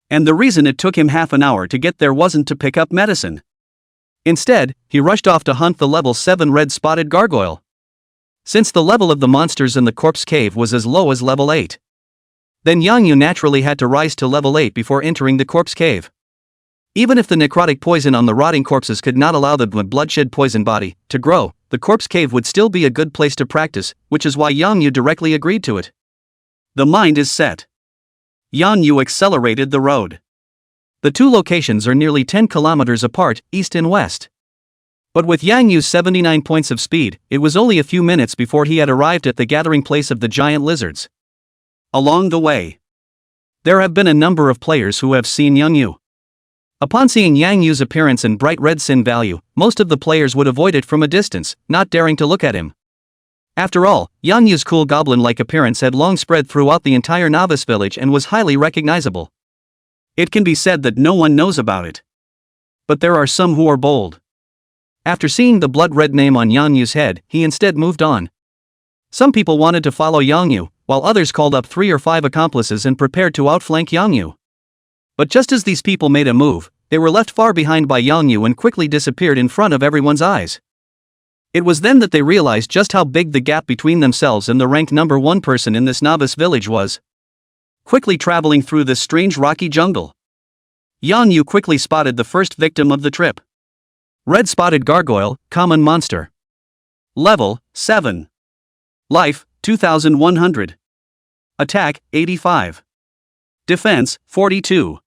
And the reason it took him half an hour to get there wasn't to pick up medicine. Instead, he rushed off to hunt the level 7 red-spotted gargoyle. Since the level of the monsters in the corpse cave was as low as level 8. Then Yang Yu naturally had to rise to level 8 before entering the corpse cave. Even if the necrotic poison on the rotting corpses could not allow the bloodshed poison body to grow, the corpse cave would still be a good place to practice, which is why Yang Yu directly agreed to it. The mind is set. Yang Yu accelerated the road. The two locations are nearly 10 kilometers apart, east and west. But with Yang Yu's 79 points of speed, it was only a few minutes before he had arrived at the gathering place of the giant lizards. Along the way, there have been a number of players who have seen Yang Yu. Upon seeing Yang Yu's appearance and bright red sin value, most of the players would avoid it from a distance, not daring to look at him. After all, Yang Yu's cool goblin-like appearance had long spread throughout the entire novice village and was highly recognizable. It can be said that no one knows about it. But there are some who are bold. After seeing the blood-red name on Yang Yu's head, he instead moved on. Some people wanted to follow Yang Yu, while others called up 3 or 5 accomplices and prepared to outflank Yang Yu. But just as these people made a move, they were left far behind by Yang Yu and quickly disappeared in front of everyone's eyes. It was then that they realized just how big the gap between themselves and the ranked number 1 person in this novice village was. Quickly traveling through this strange rocky jungle, Yang Yu quickly spotted the first victim of the trip. Red-spotted gargoyle, common monster. Level, 7. Life, 2100. Attack, 85. Defense, 42.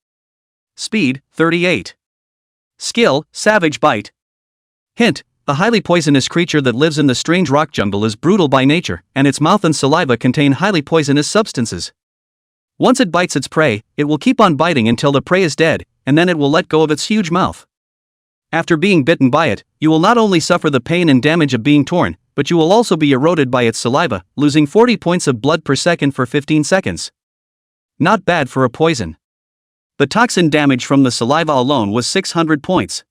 Speed, 38. Skill, savage bite. Hint: the highly poisonous creature that lives in the strange rock jungle is brutal by nature, and its mouth and saliva contain highly poisonous substances. Once it bites its prey, it will keep on biting until the prey is dead, and then it will let go of its huge mouth. After being bitten by it, you will not only suffer the pain and damage of being torn, but you will also be eroded by its saliva, losing 40 points of blood per second for 15 seconds. Not bad for a poison. The toxin damage from the saliva alone was 600 points.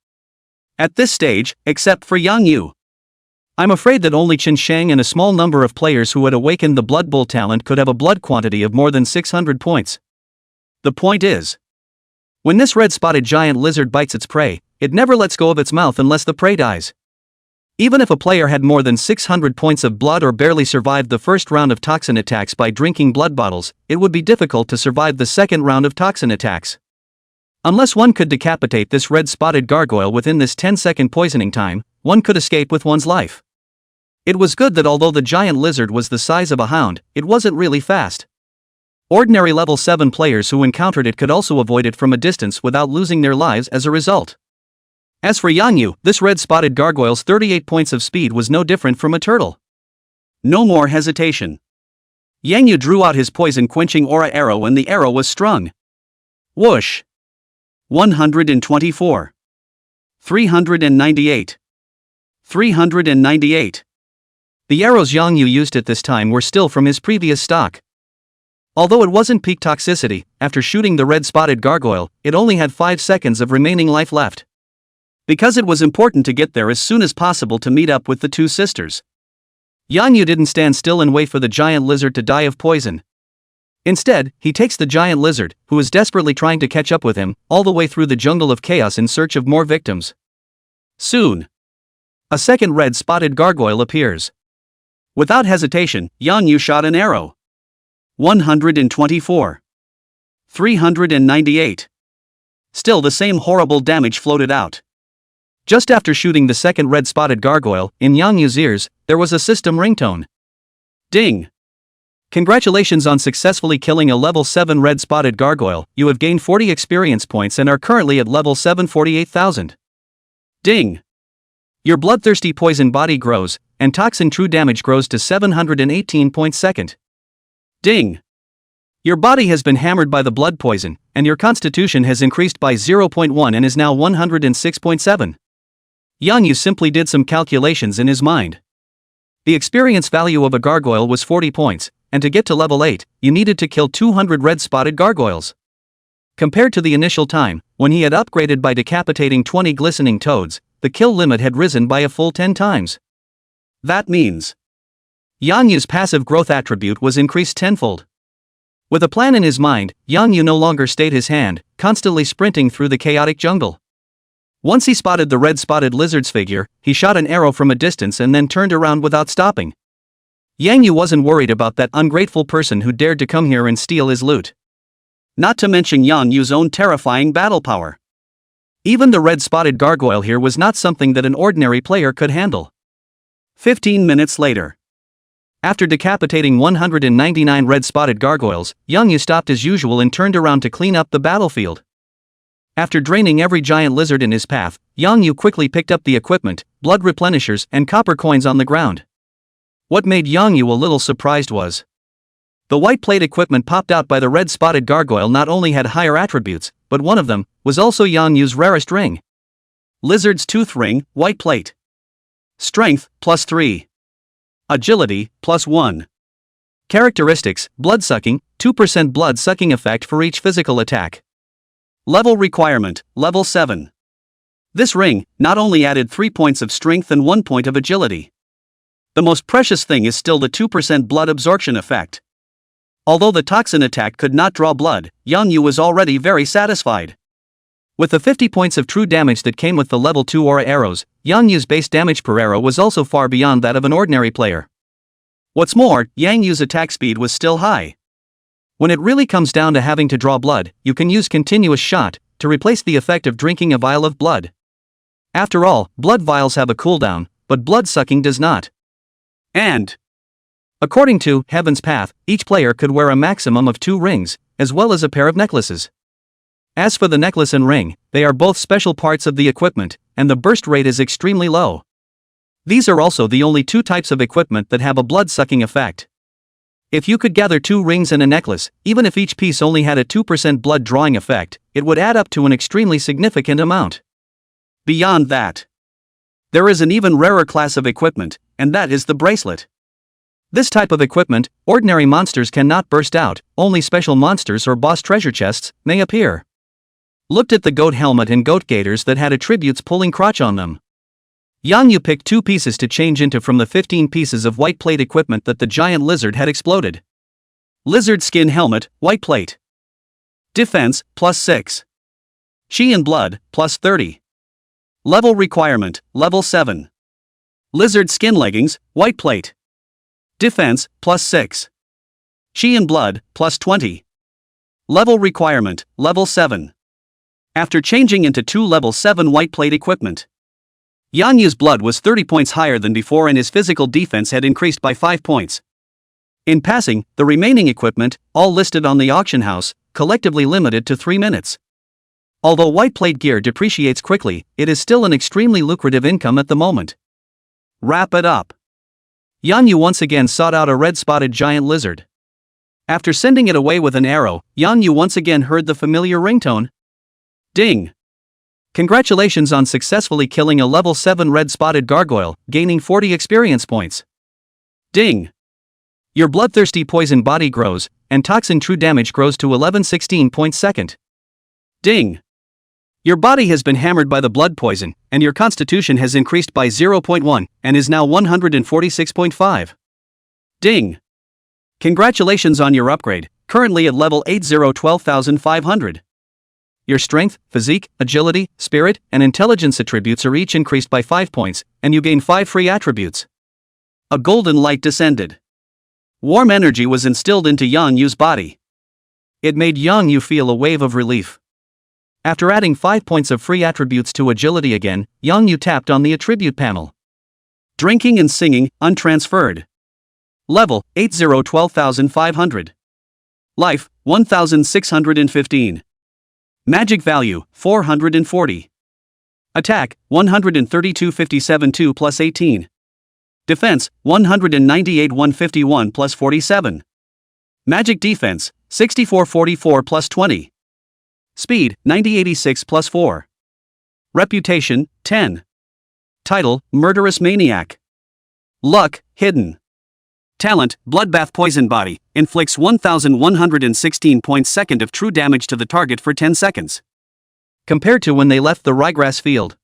At this stage, except for Yang Yu. I'm afraid that only Chen Shang and a small number of players who had awakened the Blood Bowl talent could have a blood quantity of more than 600 points. The point is, when this red-spotted giant lizard bites its prey, it never lets go of its mouth unless the prey dies. Even if a player had more than 600 points of blood or barely survived the first round of toxin attacks by drinking blood bottles, it would be difficult to survive the second round of toxin attacks. Unless one could decapitate this red-spotted gargoyle within this 10-second poisoning time, one could escape with one's life. It was good that although the giant lizard was the size of a hound, it wasn't really fast. Ordinary level 7 players who encountered it could also avoid it from a distance without losing their lives as a result. As for Yang Yu, this red-spotted gargoyle's 38 points of speed was no different from a turtle. No more hesitation. Yang Yu drew out his poison-quenching aura arrow and the arrow was strung. Whoosh! 124. 398. 398. The arrows Yang Yu used at this time were still from his previous stock. Although it wasn't peak toxicity, after shooting the red-spotted gargoyle, it only had 5 seconds of remaining life left. Because it was important to get there as soon as possible to meet up with the two sisters. Yang Yu didn't stand still and wait for the giant lizard to die of poison. Instead, he takes the giant lizard, who is desperately trying to catch up with him, all the way through the jungle of chaos in search of more victims. Soon, a second red-spotted gargoyle appears. Without hesitation, Yang Yu shot an arrow. 124. 398. Still the same horrible damage floated out. Just after shooting the second red-spotted gargoyle, in Yang Yu's ears, there was a system ringtone. Ding! Congratulations on successfully killing a level 7 red-spotted gargoyle, you have gained 40 experience points and are currently at level 748,000. Ding! Your bloodthirsty poison body grows, and toxin true damage grows to 718 points second. Ding! Your body has been hammered by the blood poison, and your constitution has increased by 0.1 and is now 106.7. Yang Yu simply did some calculations in his mind. The experience value of a gargoyle was 40 points, and to get to level 8, you needed to kill 200 red-spotted gargoyles. Compared to the initial time, when he had upgraded by decapitating 20 glistening toads, the kill limit had risen by a full 10 times. That means Yang Yu's passive growth attribute was increased tenfold. With a plan in his mind, Yang Yu no longer stayed his hand, constantly sprinting through the chaotic jungle. Once he spotted the red-spotted lizard's figure, he shot an arrow from a distance and then turned around without stopping. Yang Yu wasn't worried about that ungrateful person who dared to come here and steal his loot. Not to mention Yang Yu's own terrifying battle power. Even the red-spotted gargoyle here was not something that an ordinary player could handle. 15 minutes later. After decapitating 199 red-spotted gargoyles, Yang Yu stopped as usual and turned around to clean up the battlefield. After draining every giant lizard in his path, Yang Yu quickly picked up the equipment, blood replenishers and copper coins on the ground. What made Yang Yu a little surprised was the white plate equipment popped out by the red-spotted gargoyle not only had higher attributes, but one of them was also Yang Yu's rarest ring. Lizard's Tooth Ring, white plate. Strength, +3. Agility, +1. Characteristics, blood-sucking, 2% blood-sucking effect for each physical attack. Level requirement, level 7. This ring not only added 3 points of strength and 1 point of agility. The most precious thing is still the 2% blood absorption effect. Although the toxin attack could not draw blood, Yang Yu was already very satisfied. With the 50 points of true damage that came with the level 2 aura arrows, Yang Yu's base damage per arrow was also far beyond that of an ordinary player. What's more, Yang Yu's attack speed was still high. When it really comes down to having to draw blood, you can use continuous shot to replace the effect of drinking a vial of blood. After all, blood vials have a cooldown, but blood sucking does not. And according to Heaven's Path, each player could wear a maximum of 2 rings, as well as a pair of necklaces. As for the necklace and ring, they are both special parts of the equipment, and the burst rate is extremely low. These are also the only 2 types of equipment that have a blood-sucking effect. If you could gather 2 rings and a necklace, even if each piece only had a 2% blood-drawing effect, it would add up to an extremely significant amount. Beyond that, there is an even rarer class of equipment, and that is the bracelet. This type of equipment, ordinary monsters cannot burst out, only special monsters or boss treasure chests may appear. Looked at the goat helmet and goat gaiters that had attributes pulling crotch on them. Yang Yu picked 2 pieces to change into from the 15 pieces of white plate equipment that the giant lizard had exploded. Lizard skin helmet, white plate. Defense, +6. Chi and blood, +30. Level requirement, level 7. Lizard skin leggings, white plate. Defense, +6. Chi and blood, +20. Level requirement, level 7. After changing into 2 level 7 white plate equipment, Yang Yu's blood was 30 points higher than before and his physical defense had increased by 5 points. In passing, the remaining equipment, all listed on the auction house, collectively limited to 3 minutes. Although white plate gear depreciates quickly, it is still an extremely lucrative income at the moment. Wrap it up. Yang Yu once again sought out a red-spotted giant lizard. After sending it away with an arrow, Yang Yu once again heard the familiar ringtone. Ding! Congratulations on successfully killing a level 7 red-spotted gargoyle, gaining 40 experience points. Ding! Your bloodthirsty poison body grows, and toxin true damage grows to 1116 points second. Ding! Your body has been hammered by the blood poison, and your constitution has increased by 0.1, and is now 146.5. Ding! Congratulations on your upgrade, currently at level 8012,500. Your strength, physique, agility, spirit, and intelligence attributes are each increased by 5 points, and you gain 5 free attributes. A golden light descended. Warm energy was instilled into Yang Yu's body. It made Yang Yu feel a wave of relief. After adding 5 points of free attributes to agility again, Yang Yu tapped on the attribute panel. Drinking and singing, untransferred. Level, 8012,500. Life, 1615. Magic value, 440. Attack, 132-57-2 plus 18. Defense, 198-151 plus 47. Magic defense, 64-44 plus 20. Speed, 90-86 plus 4. Reputation, 10. Title, Murderous Maniac. Luck, Hidden. Talent, Bloodbath Poison Body, inflicts 1116 points second of true damage to the target for 10 seconds. Compared to when they left the ryegrass field.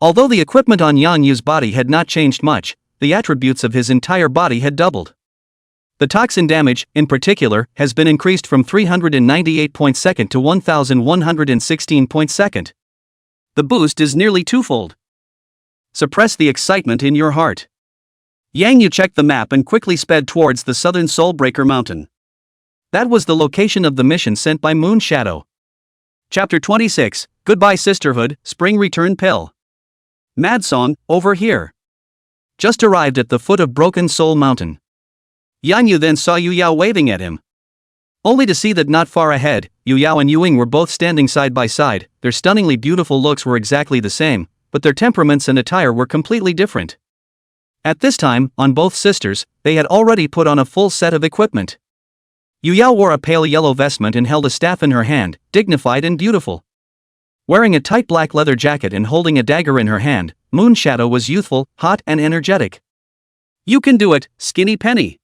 Although the equipment on Yang Yu's body had not changed much, the attributes of his entire body had doubled. The toxin damage, in particular, has been increased from 398 points second to 1116 points second. The boost is nearly twofold. Suppress the excitement in your heart. Yang Yu checked the map and quickly sped towards the southern Soulbreaker Mountain. That was the location of the mission sent by Moon Shadow. Chapter 26, Goodbye Sisterhood, Spring Return Pill. Mad Song, over here. Just arrived at the foot of Broken Soul Mountain. Yang Yu then saw Yu Yao waving at him. Only to see that not far ahead, Yu Yao and Yu Ying were both standing side by side. Their stunningly beautiful looks were exactly the same, but their temperaments and attire were completely different. At this time, on both sisters, they had already put on a full set of equipment. Yu Yao wore a pale yellow vestment and held a staff in her hand, dignified and beautiful. Wearing a tight black leather jacket and holding a dagger in her hand, Moon Shadow was youthful, hot and energetic. You can do it, Skinny Penny.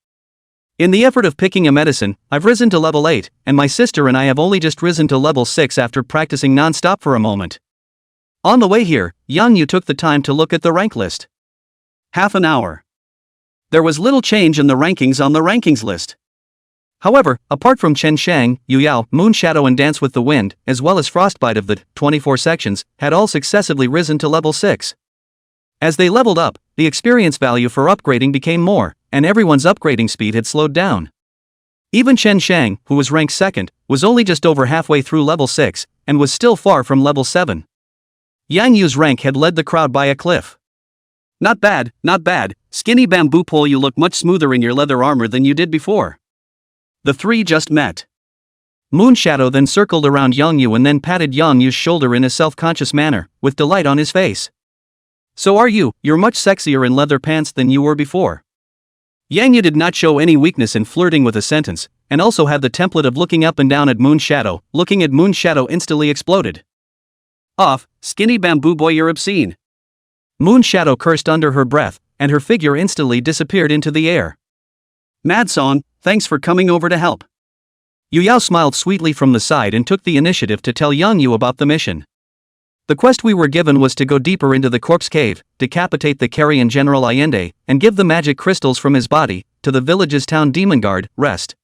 In the effort of picking a medicine, I've risen to level 8, and my sister and I have only just risen to level 6 after practicing non-stop for a moment. On the way here, Yang Yu took the time to look at the rank list. Half an hour. There was little change in the rankings on the rankings list. However, apart from Chen Shang, Yu Yao, Moon Shadow and Dance with the Wind, as well as Frostbite of the 24 sections, had all successively risen to level 6. As they leveled up, the experience value for upgrading became more, and everyone's upgrading speed had slowed down. Even Chen Shang, who was ranked second, was only just over halfway through level 6, and was still far from level 7. Yang Yu's rank had led the crowd by a cliff. Not bad, Skinny Bamboo Pole, you look much smoother in your leather armor than you did before. The three just met. Moon Shadow then circled around Yang Yu and then patted Yang Yu's shoulder in a self-conscious manner, with delight on his face. So are you, you're much sexier in leather pants than you were before. Yang Yu did not show any weakness in flirting with a sentence, and also had the template of looking up and down at Moon Shadow. Looking at Moon Shadow instantly exploded. Off, Skinny Bamboo Boy, you're obscene. Moon Shadow cursed under her breath, and her figure instantly disappeared into the air. Mad Song, thanks for coming over to help. Yu Yao smiled sweetly from the side and took the initiative to tell Yang Yu about the mission. The quest we were given was to go deeper into the corpse cave, decapitate the carrion General Allende, and give the magic crystals from his body to the village's town demon guard, Rest.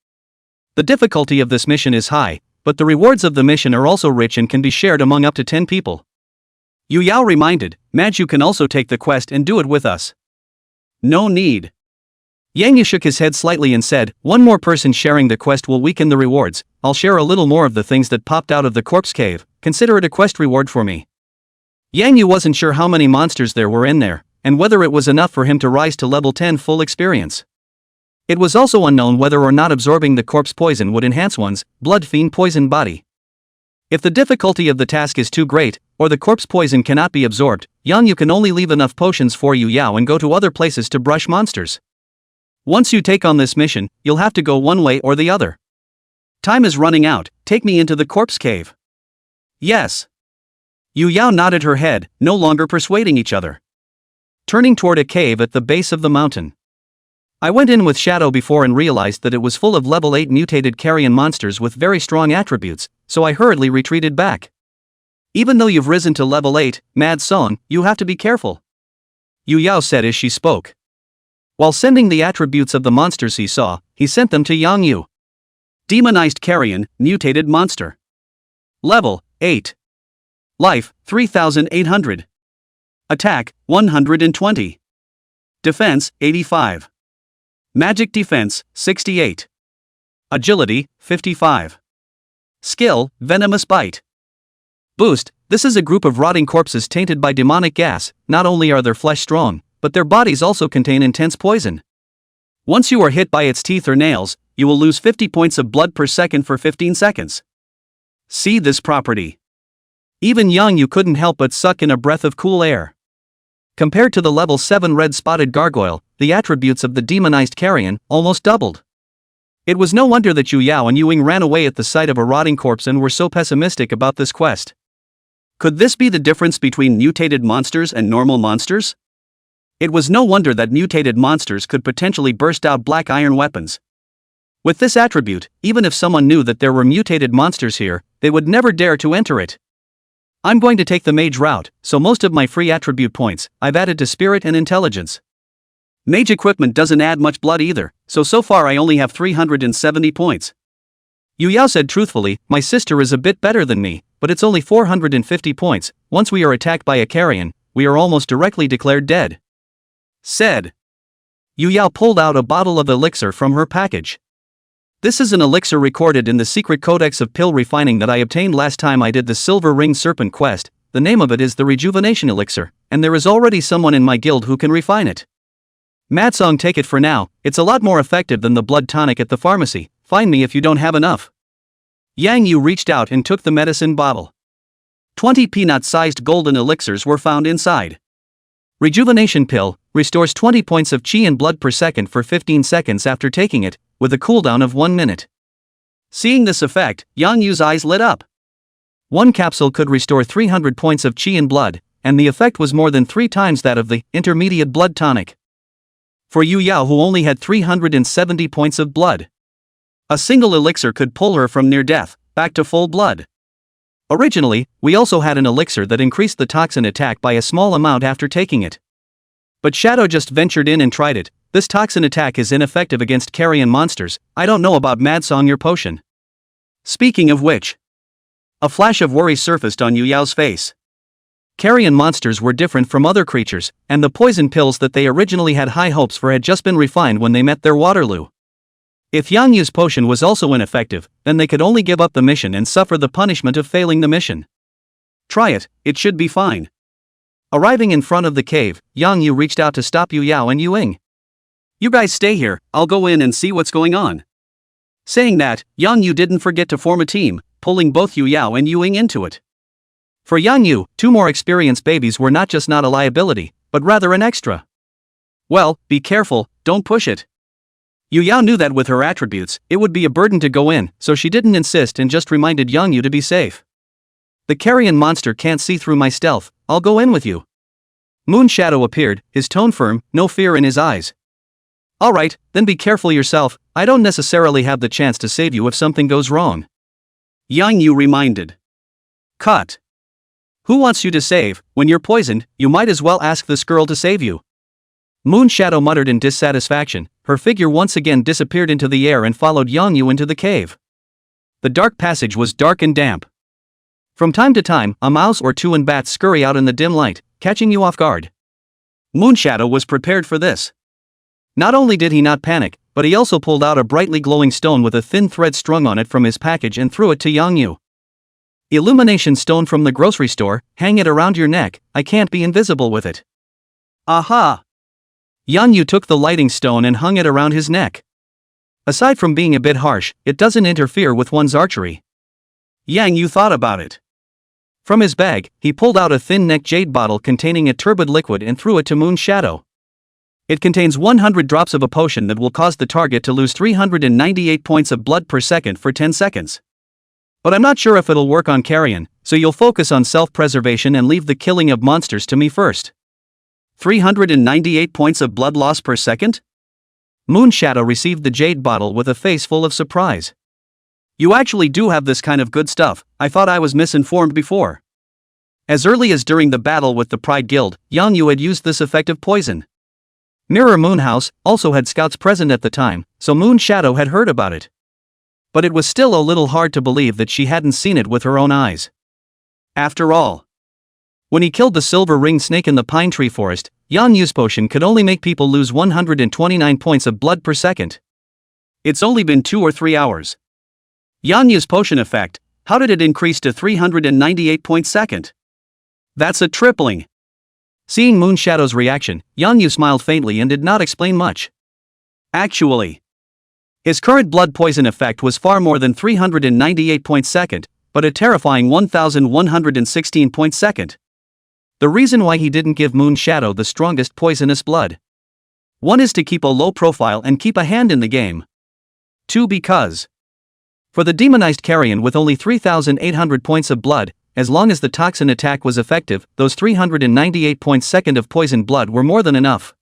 The difficulty of this mission is high, but the rewards of the mission are also rich and can be shared among up to 10 people. Yu Yao reminded, Madge, you can also take the quest and do it with us. No need. Yang Yu shook his head slightly and said, one more person sharing the quest will weaken the rewards. I'll share a little more of the things that popped out of the corpse cave. Consider it a quest reward for me. Yang Yu wasn't sure how many monsters there were in there, and whether it was enough for him to rise to level 10 full experience. It was also unknown whether or not absorbing the corpse poison would enhance one's blood fiend poison body. If the difficulty of the task is too great, or the corpse poison cannot be absorbed, Yang Yu can only leave enough potions for Yu Yao and go to other places to brush monsters. Once you take on this mission, you'll have to go one way or the other. Time is running out, take me into the corpse cave. Yes. Yu Yao nodded her head, no longer persuading each other. Turning toward a cave at the base of the mountain. I went in with Shadow before and realized that it was full of level 8 mutated carrion monsters with very strong attributes, so I hurriedly retreated back. Even though you've risen to level 8, Mad Song, you have to be careful. Yu Yao said as she spoke. While sending the attributes of the monsters he saw, he sent them to Yang Yu. Demonized carrion, mutated monster. Level, 8. Life, 3,800. Attack, 120. Defense, 85. Magic defense, 68. Agility, 55. Skill, venomous bite. Boost, this is a group of rotting corpses tainted by demonic gas. Not only are their flesh strong, but their bodies also contain intense poison. Once you are hit by its teeth or nails, you will lose 50 points of blood per second for 15 seconds. See this property. Even Yang Yu couldn't help but suck in a breath of cool air. Compared to the level 7 red-spotted gargoyle, the attributes of the demonized carrion almost doubled. It was no wonder that Yu Yao and Yu Ying ran away at the sight of a rotting corpse and were so pessimistic about this quest. Could this be the difference between mutated monsters and normal monsters? It was no wonder that mutated monsters could potentially burst out black iron weapons. With this attribute, even if someone knew that there were mutated monsters here, they would never dare to enter it. I'm going to take the mage route, so most of my free attribute points I've added to spirit and intelligence. Mage equipment doesn't add much blood either, so far I only have 370 points. Yu Yao said truthfully, my sister is a bit better than me, but it's only 450 points. Once we are attacked by a carrion, we are almost directly declared dead. Said. Yu Yao pulled out a bottle of elixir from her package. This is an elixir recorded in the secret codex of pill refining that I obtained last time I did the Silver Ring Serpent quest. The name of it is the Rejuvenation Elixir, and there is already someone in my guild who can refine it. Madsong, take it for now, it's a lot more effective than the blood tonic at the pharmacy, find me if you don't have enough. Yang Yu reached out and took the medicine bottle. 20 peanut-sized golden elixirs were found inside. Rejuvenation pill, restores 20 points of chi and blood per second for 15 seconds after taking it, with a cooldown of 1 minute. Seeing this effect, Yang Yu's eyes lit up. One capsule could restore 300 points of chi and blood, and the effect was more than 3 times that of the intermediate blood tonic. For Yu Yao, who only had 370 points of blood, a single elixir could pull her from near death back to full blood. Originally, we also had an elixir that increased the toxin attack by a small amount after taking it. But Shadow just ventured in and tried it. This toxin attack is ineffective against carrion monsters. I don't know about Madsong, your potion. Speaking of which, a flash of worry surfaced on Yu Yao's face. Carrion monsters were different from other creatures, and the poison pills that they originally had high hopes for had just been refined when they met their Waterloo. If Yang Yu's potion was also ineffective, then they could only give up the mission and suffer the punishment of failing the mission. Try it, it should be fine. Arriving in front of the cave, Yang Yu reached out to stop Yu Yao and Yu Ying. You guys stay here, I'll go in and see what's going on. Saying that, Yang Yu didn't forget to form a team, pulling both Yu Yao and Yu Ying into it. For Yang Yu, 2 more experienced babies were not just not a liability, but rather an extra. Well, be careful, don't push it. Yu Yao knew that with her attributes, it would be a burden to go in, so she didn't insist and just reminded Yang Yu to be safe. The carrion monster can't see through my stealth, I'll go in with you. Moon Shadow appeared, his tone firm, no fear in his eyes. Alright, then be careful yourself, I don't necessarily have the chance to save you if something goes wrong. Yang Yu reminded. Cut. Who wants you to save? When you're poisoned, you might as well ask this girl to save you. Moon Shadow muttered in dissatisfaction. Her figure once again disappeared into the air and followed Yang Yu into the cave. The dark passage was dark and damp. From time to time, a mouse or 2 and bats scurry out in the dim light, catching you off guard. Moon Shadow was prepared for this. Not only did he not panic, but he also pulled out a brightly glowing stone with a thin thread strung on it from his package and threw it to Yang Yu. Illumination stone from the grocery store, hang it around your neck, I can't be invisible with it. Aha! Yang Yu took the lighting stone and hung it around his neck. Aside from being a bit harsh, it doesn't interfere with one's archery. Yang Yu thought about it. From his bag, he pulled out a thin-necked jade bottle containing a turbid liquid and threw it to Moon Shadow. It contains 100 drops of a potion that will cause the target to lose 398 points of blood per second for 10 seconds. But I'm not sure if it'll work on carrion, so you'll focus on self-preservation and leave the killing of monsters to me first. 398 points of blood loss per second? Moon Shadow received the jade bottle with a face full of surprise. You actually do have this kind of good stuff, I thought I was misinformed before. As early as during the battle with the Pride Guild, Yang Yu had used this effective poison. Mirror Moon House also had scouts present at the time, so Moon Shadow had heard about it. But it was still a little hard to believe that she hadn't seen it with her own eyes. After all, when he killed the silver ringed snake in the pine tree forest, Yang Yu's potion could only make people lose 129 points of blood per second. It's only been 2 or 3 hours. Yang Yu's potion effect, how did it increase to 398 points second? That's a tripling. Seeing Moon Shadow's reaction, Yang Yu smiled faintly and did not explain much. Actually, his current blood poison effect was far more than 398 points second, but a terrifying 1116 points second. The reason why he didn't give Moon Shadow the strongest poisonous blood. 1 is to keep a low profile and keep a hand in the game. 2 because for the demonized carrion with only 3,800 points of blood, as long as the toxin attack was effective, those 398 points second of poisoned blood were more than enough.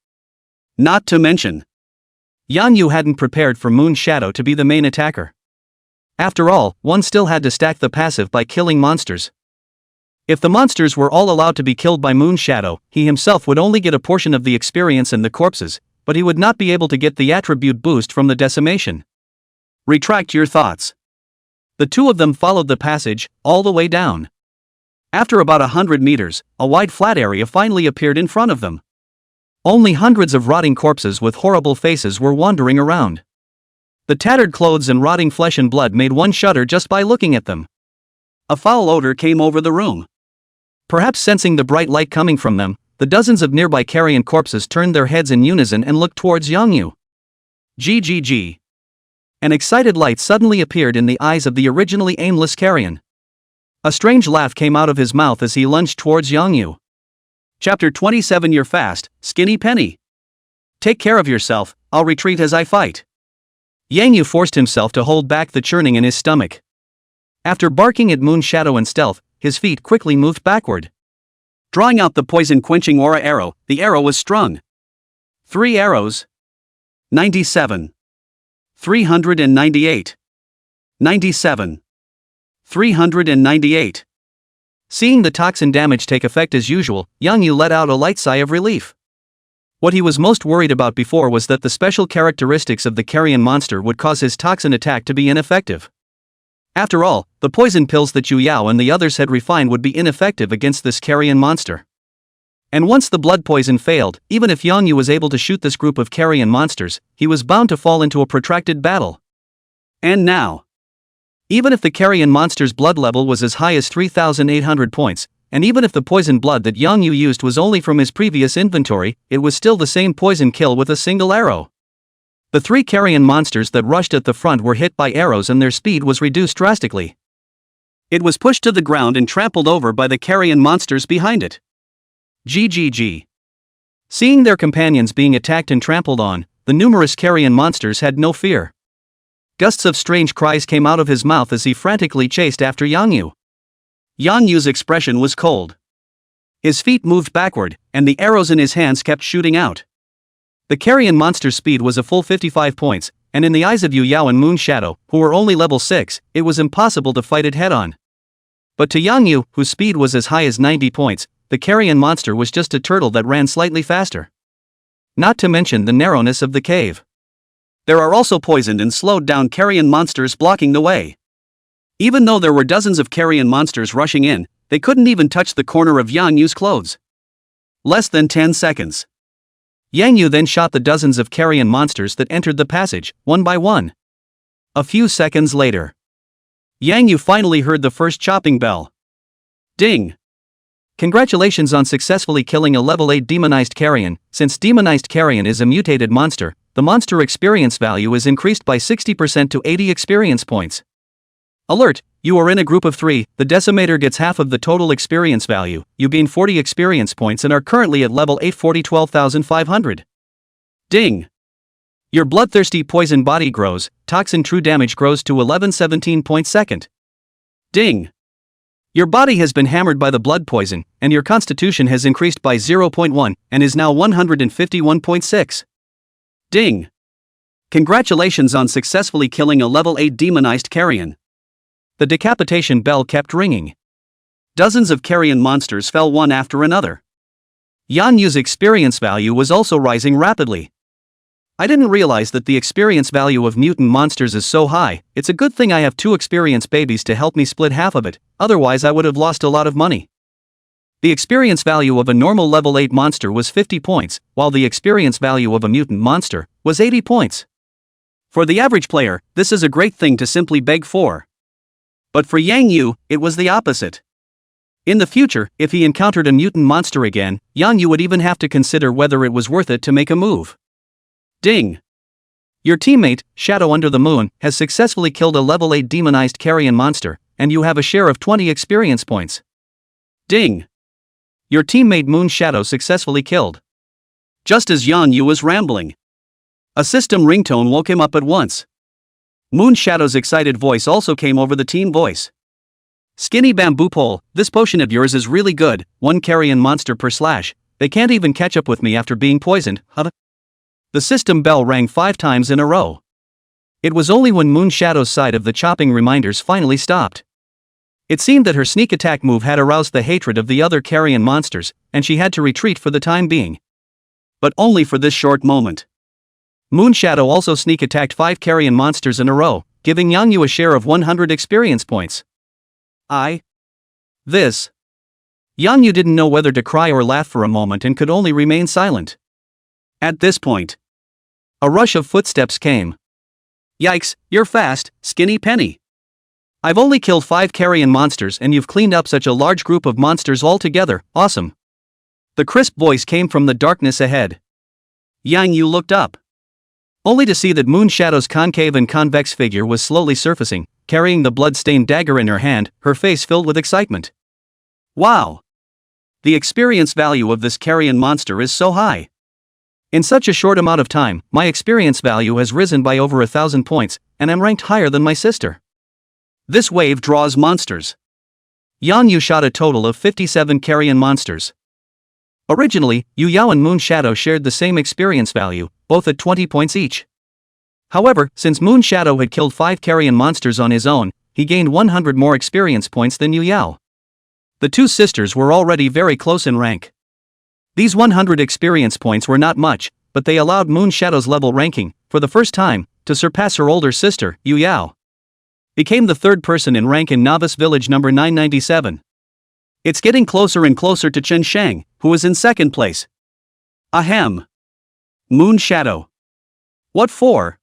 Not to mention, Yang Yu hadn't prepared for Moon Shadow to be the main attacker. After all, one still had to stack the passive by killing monsters. If the monsters were all allowed to be killed by Moon Shadow, he himself would only get a portion of the experience and the corpses, but he would not be able to get the attribute boost from the decimation. Retract your thoughts. The two of them followed the passage, all the way down. After about 100 meters, a wide flat area finally appeared in front of them. Only hundreds of rotting corpses with horrible faces were wandering around. The tattered clothes and rotting flesh and blood made one shudder just by looking at them. A foul odor came over the room. Perhaps sensing the bright light coming from them, the dozens of nearby carrion corpses turned their heads in unison and looked towards Yang Yu. GGG. An excited light suddenly appeared in the eyes of the originally aimless carrion. A strange laugh came out of his mouth as he lunged towards Yang Yu. Chapter 27. You're fast, skinny penny. Take care of yourself, I'll retreat as I fight. Yang Yu forced himself to hold back the churning in his stomach. After barking at Moon Shadow in stealth, his feet quickly moved backward. Drawing out the poison-quenching aura arrow, the arrow was strung. 3 arrows. 97. 398. 97. 398. Seeing the toxin damage take effect as usual, Yang Yu let out a light sigh of relief. What he was most worried about before was that the special characteristics of the carrion monster would cause his toxin attack to be ineffective. After all, the poison pills that Yu Yao and the others had refined would be ineffective against this carrion monster. And once the blood poison failed, even if Yang Yu was able to shoot this group of carrion monsters, he was bound to fall into a protracted battle. And now, even if the carrion monster's blood level was as high as 3,800 points, and even if the poison blood that Yang Yu used was only from his previous inventory, it was still the same poison kill with a single arrow. The 3 carrion monsters that rushed at the front were hit by arrows and their speed was reduced drastically. It was pushed to the ground and trampled over by the carrion monsters behind it. GGG. Seeing their companions being attacked and trampled on, the numerous carrion monsters had no fear. Gusts of strange cries came out of his mouth as he frantically chased after Yang Yu. Yang Yu's expression was cold. His feet moved backward, and the arrows in his hands kept shooting out. The carrion monster's speed was a full 55 points, and in the eyes of Yu Yao and Moon Shadow, who were only level 6, it was impossible to fight it head-on. But to Yang Yu, whose speed was as high as 90 points, the carrion monster was just a turtle that ran slightly faster. Not to mention the narrowness of the cave. There are also poisoned and slowed down carrion monsters blocking the way. Even though there were dozens of carrion monsters rushing in, they couldn't even touch the corner of Yang Yu's clothes. Less than 10 seconds. Yang Yu then shot the dozens of carrion monsters that entered the passage, one by one. A few seconds later, Yang Yu finally heard the first chopping bell. Ding! Congratulations on successfully killing a level 8 demonized carrion. Since demonized carrion is a mutated monster, the monster experience value is increased by 60% to 80 experience points. Alert! You are in a group of 3, the decimator gets half of the total experience value, you gain 40 experience points and are currently at level 8 12,500. Ding! Your bloodthirsty poison body grows, toxin true damage grows to 1117 points second. Ding! Your body has been hammered by the blood poison, and your constitution has increased by 0.1, and is now 151.6. Ding! Congratulations on successfully killing a level 8 demonized carrion. The decapitation bell kept ringing. Dozens of carrion monsters fell one after another. Yang Yu's experience value was also rising rapidly. I didn't realize that the experience value of mutant monsters is so high. It's a good thing I have 2 experience babies to help me split half of it, otherwise I would have lost a lot of money. The experience value of a normal level 8 monster was 50 points, while the experience value of a mutant monster was 80 points. For the average player, this is a great thing to simply beg for. But for Yang Yu, it was the opposite. In the future, if he encountered a mutant monster again, Yang Yu would even have to consider whether it was worth it to make a move. Ding! Your teammate, Shadow Under the Moon, has successfully killed a level 8 demonized carrion monster, and you have a share of 20 experience points. Ding! Your teammate Moon Shadow successfully killed. Just as Yang Yu was rambling, a system ringtone woke him up at once. Moon Shadow's excited voice also came over the team voice. Skinny bamboo pole, this potion of yours is really good, 1 carrion monster per slash, they can't even catch up with me after being poisoned, huh? The system bell rang 5 times in a row. It was only when Moon Shadow's side of the chopping reminders finally stopped. It seemed that her sneak attack move had aroused the hatred of the other carrion monsters, and she had to retreat for the time being. But only for this short moment. Moon Shadow also sneak attacked 5 carrion monsters in a row, giving Yang Yu a share of 100 experience points. This. Yang Yu didn't know whether to cry or laugh for a moment and could only remain silent. At this point, a rush of footsteps came. Yikes, you're fast, Skinny Penny. I've only killed 5 carrion monsters and you've cleaned up such a large group of monsters altogether, awesome. The crisp voice came from the darkness ahead. Yang Yu looked up, only to see that Moon Shadow's concave and convex figure was slowly surfacing, carrying the blood-stained dagger in her hand, her face filled with excitement. Wow! The experience value of this carrion monster is so high. In such a short amount of time, my experience value has risen by over 1,000 points, and I'm ranked higher than my sister. This wave draws monsters. Yang Yu shot a total of 57 carrion monsters. Originally, Yu Yao and Moon Shadow shared the same experience value, both at 20 points each. However, since Moon Shadow had killed 5 carrion monsters on his own, he gained 100 more experience points than Yu Yao. The two sisters were already very close in rank. These 100 experience points were not much, but they allowed Moon Shadow's level ranking, for the first time, to surpass her older sister, Yu Yao. Became the third person in rank in Novice Village number 997. It's getting closer and closer to Chen Shang, who is in second place. Ahem. Moon Shadow. What for?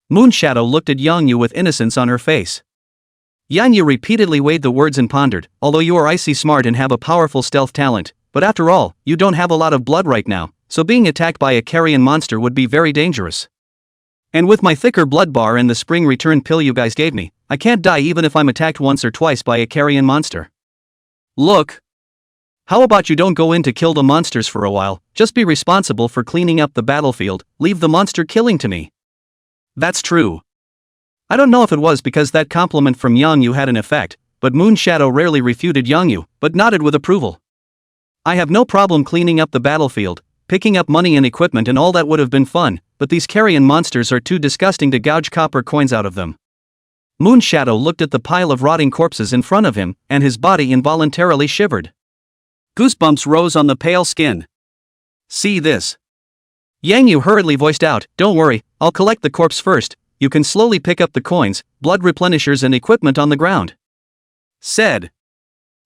Moon Shadow looked at Yang Yu with innocence on her face. Yang Yu repeatedly weighed the words and pondered, although you are icy smart and have a powerful stealth talent, but after all, you don't have a lot of blood right now, so being attacked by a carrion monster would be very dangerous. And with my thicker blood bar and the spring return pill you guys gave me, I can't die even if I'm attacked once or twice by a carrion monster. Look. How about you don't go in to kill the monsters for a while, just be responsible for cleaning up the battlefield, leave the monster killing to me. That's true. I don't know if it was because that compliment from Yang Yu had an effect, but Moon Shadow rarely refuted Yang Yu, but nodded with approval. I have no problem cleaning up the battlefield, picking up money and equipment and all that would have been fun, but these carrion monsters are too disgusting to gouge copper coins out of them. Moon Shadow looked at the pile of rotting corpses in front of him, and his body involuntarily shivered. Goosebumps rose on the pale skin. See this. Yang Yu hurriedly voiced out, don't worry, I'll collect the corpse first, you can slowly pick up the coins, blood replenishers and equipment on the ground. Said.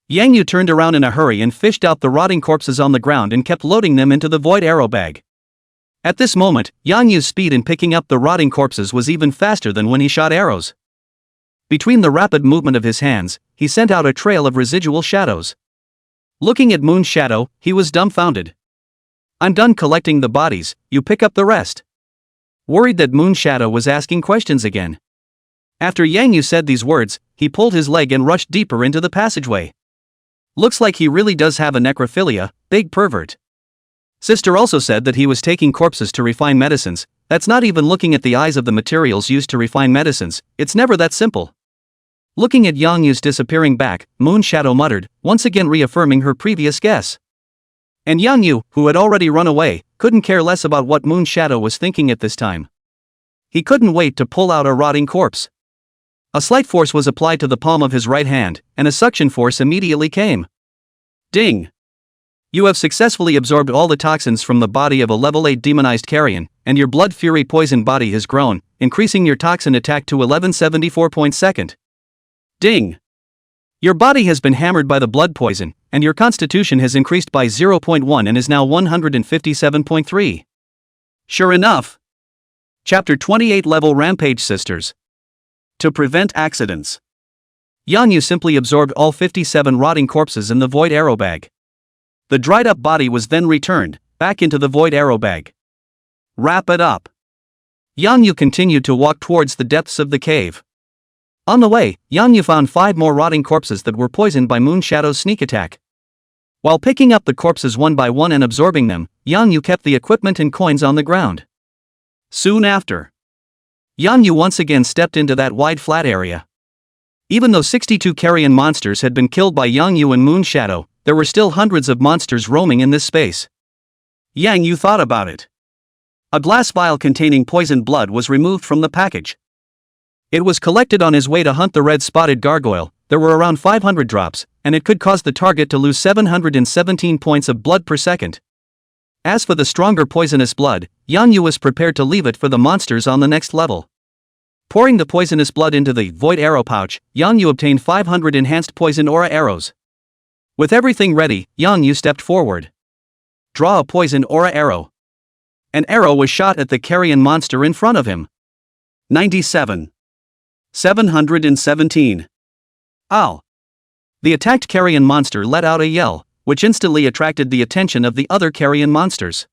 Yang Yu turned around in a hurry and fished out the rotting corpses on the ground and kept loading them into the void arrow bag. At this moment, Yang Yu's speed in picking up the rotting corpses was even faster than when he shot arrows. Between the rapid movement of his hands, he sent out a trail of residual shadows. Looking at Moon Shadow, he was dumbfounded. I'm done collecting the bodies, you pick up the rest. Worried that Moon Shadow was asking questions again. After Yang Yu said these words, he pulled his leg and rushed deeper into the passageway. Looks like he really does have a necrophilia, big pervert. Sister also said that he was taking corpses to refine medicines, that's not even looking at the eyes of the materials used to refine medicines, it's never that simple. Looking at Yang Yu's disappearing back, Moon Shadow muttered, once again reaffirming her previous guess. And Yang Yu, who had already run away, couldn't care less about what Moon Shadow was thinking at this time. He couldn't wait to pull out a rotting corpse. A slight force was applied to the palm of his right hand, and a suction force immediately came. Ding! You have successfully absorbed all the toxins from the body of a level 8 demonized carrion, and your blood fury poison body has grown, increasing your toxin attack to 1174 points second. Ding! Your body has been hammered by the blood poison, and your constitution has increased by 0.1 and is now 157.3. Sure enough. Chapter 28 Level Rampage Sisters. To prevent accidents. Yang Yu simply absorbed all 57 rotting corpses in the void arrow bag. The dried up body was then returned, back into the void arrow bag. Wrap it up. Yang Yu continued to walk towards the depths of the cave. On the way, Yang Yu found 5 more rotting corpses that were poisoned by Moon Shadow's sneak attack. While picking up the corpses one by one and absorbing them, Yang Yu kept the equipment and coins on the ground. Soon after, Yang Yu once again stepped into that wide flat area. Even though 62 carrion monsters had been killed by Yang Yu and Moon Shadow, there were still hundreds of monsters roaming in this space. Yang Yu thought about it. A glass vial containing poisoned blood was removed from the package. It was collected on his way to hunt the red-spotted gargoyle. There were around 500 drops, and it could cause the target to lose 717 points of blood per second. As for the stronger poisonous blood, Yang Yu was prepared to leave it for the monsters on the next level. Pouring the poisonous blood into the void arrow pouch, Yang Yu obtained 500 enhanced poison aura arrows. With everything ready, Yang Yu stepped forward. Draw a poison aura arrow. An arrow was shot at the carrion monster in front of him. 97. 717. Ow! The attacked carrion monster let out a yell, which instantly attracted the attention of the other carrion monsters.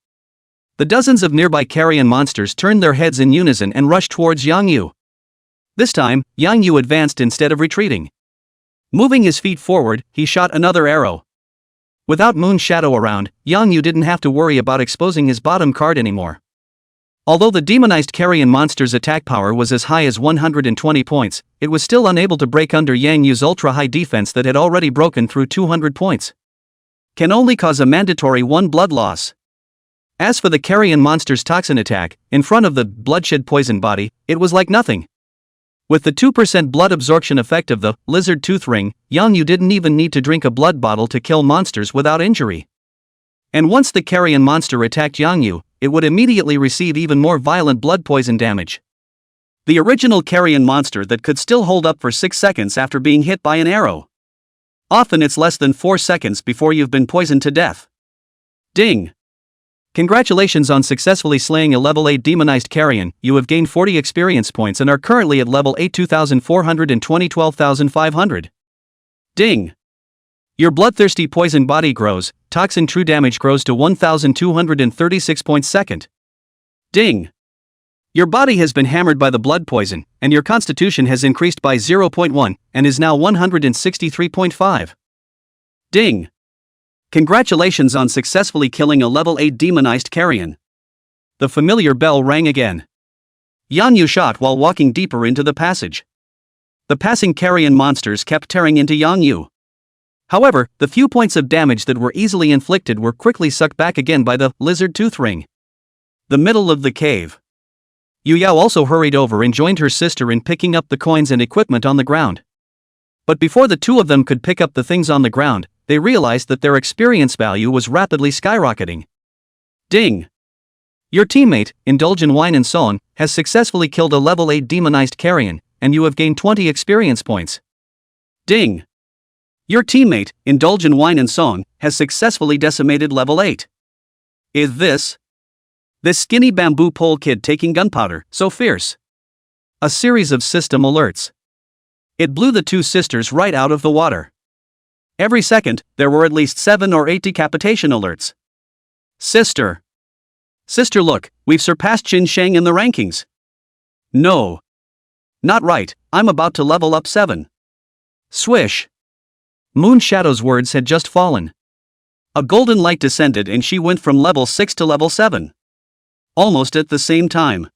The dozens of nearby carrion monsters turned their heads in unison and rushed towards Yang Yu. This time, Yang Yu advanced instead of retreating. Moving his feet forward, he shot another arrow. Without Moon Shadow around, Yang Yu didn't have to worry about exposing his bottom card anymore. Although the demonized carrion monster's attack power was as high as 120 points, it was still unable to break under Yang Yu's ultra-high defense that had already broken through 200 points. Can only cause a mandatory 1 blood loss. As for the carrion monster's toxin attack, in front of the bloodshed poison body, it was like nothing. With the 2% blood absorption effect of the lizard tooth ring, Yang Yu didn't even need to drink a blood bottle to kill monsters without injury. And once the carrion monster attacked Yang Yu, it would immediately receive even more violent blood poison damage. The original carrion monster that could still hold up for 6 seconds after being hit by an arrow. Often it's less than 4 seconds before you've been poisoned to death. Ding! Congratulations on successfully slaying a level 8 demonized carrion. You have gained 40 experience points and are currently at level 8 2420 12,500. Ding! Your bloodthirsty poison body grows, toxin true damage grows to 1,236 points second. Ding! Your body has been hammered by the blood poison, and your constitution has increased by 0.1, and is now 163.5. Ding! Congratulations on successfully killing a level 8 demonized carrion. The familiar bell rang again. Yang Yu shot while walking deeper into the passage. The passing carrion monsters kept tearing into Yang Yu. However, the few points of damage that were easily inflicted were quickly sucked back again by the lizard tooth ring. The middle of the cave. Yu Yao also hurried over and joined her sister in picking up the coins and equipment on the ground. But before the two of them could pick up the things on the ground, they realized that their experience value was rapidly skyrocketing. Ding! Your teammate, Indulge in Wine and Song, has successfully killed a level 8 demonized carrion, and you have gained 20 experience points. Ding! Your teammate, Indulge in Wine and Song, has successfully decimated level 8. Is this skinny bamboo pole kid taking gunpowder, so fierce? A series of system alerts. It blew the two sisters right out of the water. Every second, there were at least 7 or 8 decapitation alerts. Sister, look, we've surpassed Jin Sheng in the rankings. No. Not right, I'm about to level up 7. Swish. Moon Shadow's words had just fallen. A golden light descended and she went from level 6 to level 7. Almost at the same time.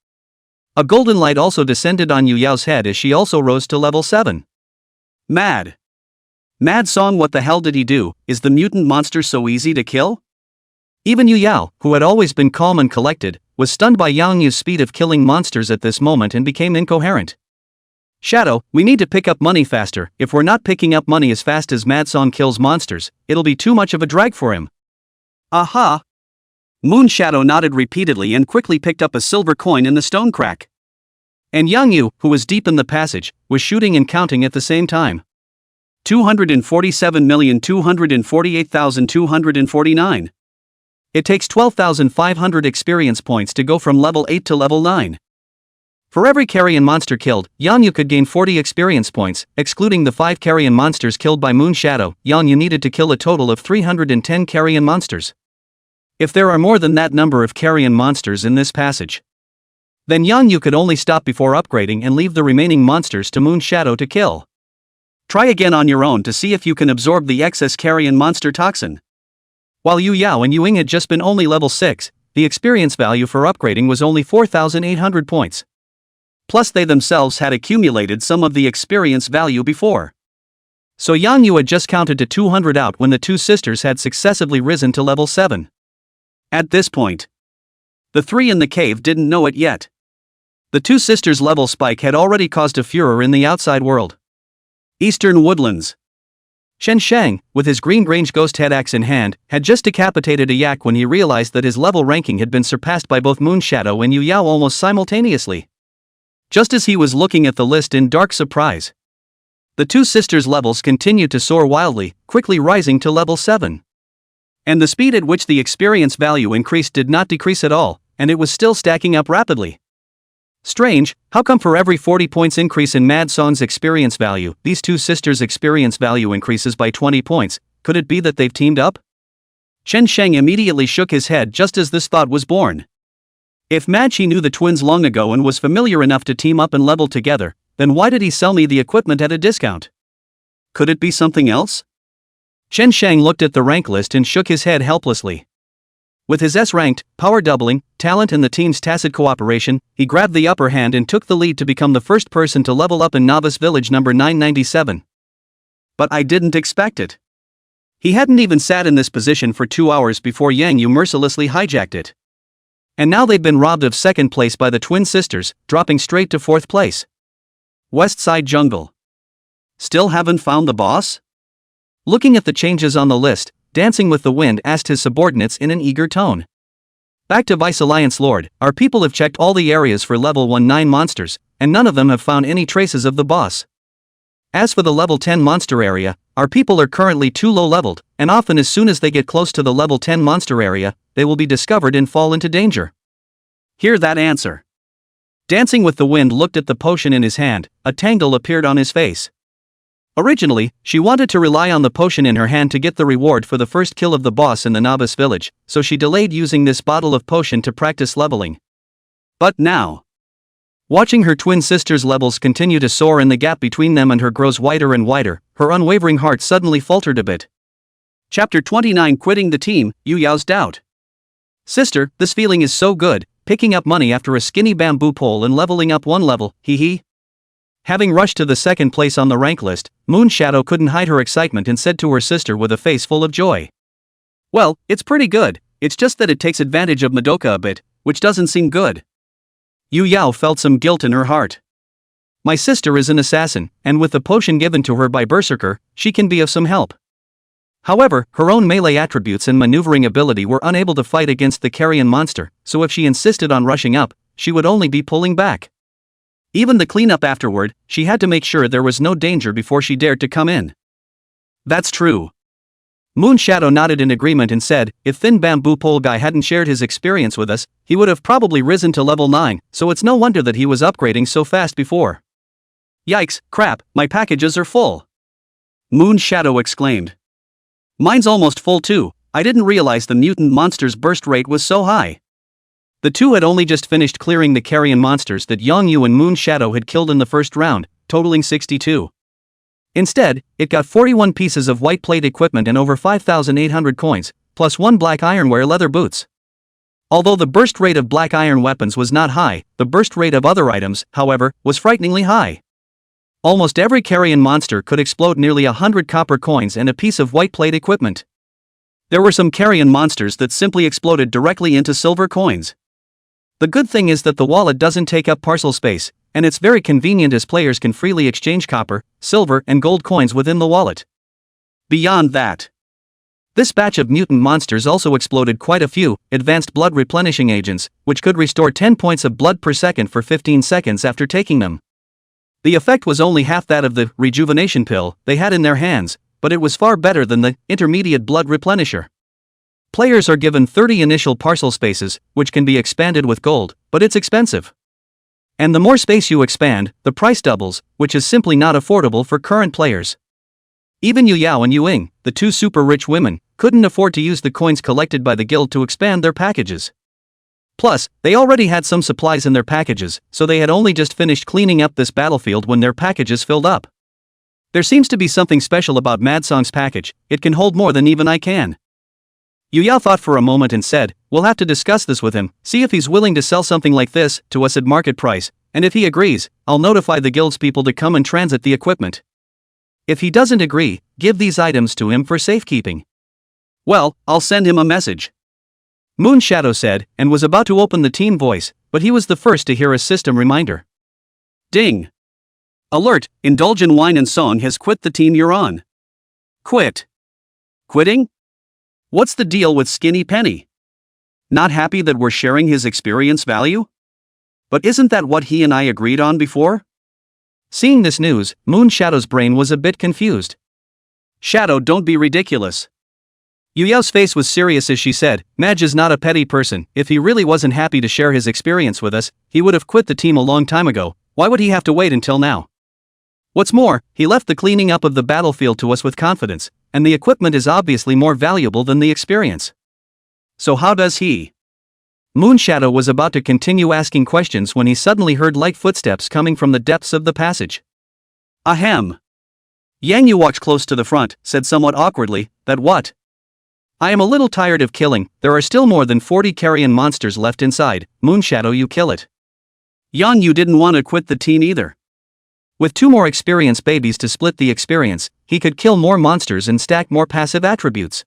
A golden light also descended on Yu Yao's head as she also rose to level 7. Mad Song, what the hell did he do? Is the mutant monster so easy to kill? Even Yu Yao, who had always been calm and collected, was stunned by Yang Yu's speed of killing monsters at this moment and became incoherent. Shadow, we need to pick up money faster. If we're not picking up money as fast as Mad Song kills monsters, it'll be too much of a drag for him. Aha! Moon Shadow nodded repeatedly and quickly picked up a silver coin in the stone crack. And Yang Yu, who was deep in the passage, was shooting and counting at the same time. 247,248,249. It takes 12,500 experience points to go from level 8 to level 9. For every carrion monster killed, Yang Yu could gain 40 experience points, excluding the 5 carrion monsters killed by Moon Shadow. Yang Yu needed to kill a total of 310 carrion monsters. If there are more than that number of carrion monsters in this passage, Then Yang Yu could only stop before upgrading and leave the remaining monsters to Moon Shadow to kill. Try again on your own to see if you can absorb the excess carrion monster toxin. While Yu Yao and Yu Ying had just been only level 6, the experience value for upgrading was only 4,800 points. Plus they themselves had accumulated some of the experience value before. So Yang Yu had just counted to 200 out when the two sisters had successively risen to level 7. At this point, the three in the cave didn't know it yet. The two sisters' level spike had already caused a furor in the outside world. Eastern Woodlands. Shen Shang, with his green range ghost head axe in hand, had just decapitated a yak when he realized that his level ranking had been surpassed by both Moon Shadow and Yu Yao almost simultaneously. Just as he was looking at the list in dark surprise, the two sisters' levels continued to soar wildly, quickly rising to level 7. And the speed at which the experience value increased did not decrease at all, and it was still stacking up rapidly. Strange, how come for every 40 points increase in Mad Song's experience value, these two sisters' experience value increases by 20 points? Could it be that they've teamed up? Chen Sheng immediately shook his head just as this thought was born. If Madchi knew the twins long ago and was familiar enough to team up and level together, then why did he sell me the equipment at a discount? Could it be something else? Chen Sheng looked at the rank list and shook his head helplessly. With his S-ranked, power doubling, talent and the team's tacit cooperation, he grabbed the upper hand and took the lead to become the first person to level up in Novice Village number 997. But I didn't expect it. He hadn't even sat in this position for 2 hours before Yang Yu mercilessly hijacked it. And now they'd been robbed of second place by the twin sisters, dropping straight to fourth place. West Side Jungle. Still haven't found the boss? Looking at the changes on the list, Dancing with the Wind asked his subordinates in an eager tone. Back to Vice Alliance Lord, our people have checked all the areas for level 19 monsters, and none of them have found any traces of the boss. As for the level 10 monster area, our people are currently too low leveled, and often as soon as they get close to the level 10 monster area, they will be discovered and fall into danger. Hear that answer. Dancing with the Wind looked at the potion in his hand, a tangle appeared on his face. Originally, she wanted to rely on the potion in her hand to get the reward for the first kill of the boss in the Novice Village, so she delayed using this bottle of potion to practice leveling. But now, watching her twin sister's levels continue to soar and the gap between them and her grows wider and wider, her unwavering heart suddenly faltered a bit. Chapter 29 Quitting the Team, Yu Yao's Doubt. Sister, this feeling is so good, picking up money after a skinny bamboo pole and leveling up one level, hee. Having rushed to the second place on the rank list, Moon Shadow couldn't hide her excitement and said to her sister with a face full of joy. Well, it's pretty good, it's just that it takes advantage of Madoka a bit, which doesn't seem good. Yu Yao felt some guilt in her heart. My sister is an assassin, and with the potion given to her by Berserker, she can be of some help. However, her own melee attributes and maneuvering ability were unable to fight against the carrion monster, so if she insisted on rushing up, she would only be pulling back. Even the cleanup afterward, she had to make sure there was no danger before she dared to come in. That's true. Moon Shadow nodded in agreement and said, if Thin Bamboo Pole Guy hadn't shared his experience with us, he would have probably risen to level 9, so it's no wonder that he was upgrading so fast before. Yikes, crap, my packages are full. Moon Shadow exclaimed. Mine's almost full too, I didn't realize the mutant monster's burst rate was so high. The two had only just finished clearing the carrion monsters that Yang Yu and Moon Shadow had killed in the first round, totaling 62. Instead, it got 41 pieces of white plate equipment and over 5,800 coins, plus 1 black ironware leather boots. Although the burst rate of black iron weapons was not high, the burst rate of other items, however, was frighteningly high. Almost every carrion monster could explode nearly 100 copper coins and a piece of white plate equipment. There were some carrion monsters that simply exploded directly into silver coins. The good thing is that the wallet doesn't take up parcel space, and it's very convenient as players can freely exchange copper, silver and gold coins within the wallet. Beyond that, this batch of mutant monsters also exploded quite a few advanced blood replenishing agents, which could restore 10 points of blood per second for 15 seconds after taking them. The effect was only half that of the rejuvenation pill they had in their hands, but it was far better than the intermediate blood replenisher. Players are given 30 initial parcel spaces, which can be expanded with gold, but it's expensive. And the more space you expand, the price doubles, which is simply not affordable for current players. Even Yu Yao and Yu Ying, the two super rich women, couldn't afford to use the coins collected by the guild to expand their packages. Plus, they already had some supplies in their packages, so they had only just finished cleaning up this battlefield when their packages filled up. There seems to be something special about Mad Song's package, it can hold more than even I can. Yu Yao thought for a moment and said, we'll have to discuss this with him, see if he's willing to sell something like this to us at market price, and if he agrees, I'll notify the guild's people to come and transit the equipment. If he doesn't agree, give these items to him for safekeeping. Well, I'll send him a message. Moon Shadow said, and was about to open the team voice, but he was the first to hear a system reminder. Ding! Alert, Indulge in Wine and Song has quit the team you're on. Quit. Quitting? What's the deal with Skinny Penny? Not happy that we're sharing his experience value? But isn't that what he and I agreed on before? Seeing this news, Moon Shadow's brain was a bit confused. Shadow, don't be ridiculous. Yu Yao's face was serious as she said, Madge is not a petty person, if he really wasn't happy to share his experience with us, he would have quit the team a long time ago, why would he have to wait until now? What's more, he left the cleaning up of the battlefield to us with confidence, and the equipment is obviously more valuable than the experience. So how does he? Moon Shadow was about to continue asking questions when he suddenly heard light footsteps coming from the depths of the passage. Ahem. Yang Yu walked close to the front, said somewhat awkwardly, that what? I am a little tired of killing, there are still more than 40 carrion monsters left inside, Moon Shadow you kill it. Yang Yu didn't want to quit the team either. With 2 more experience babies to split the experience, he could kill more monsters and stack more passive attributes.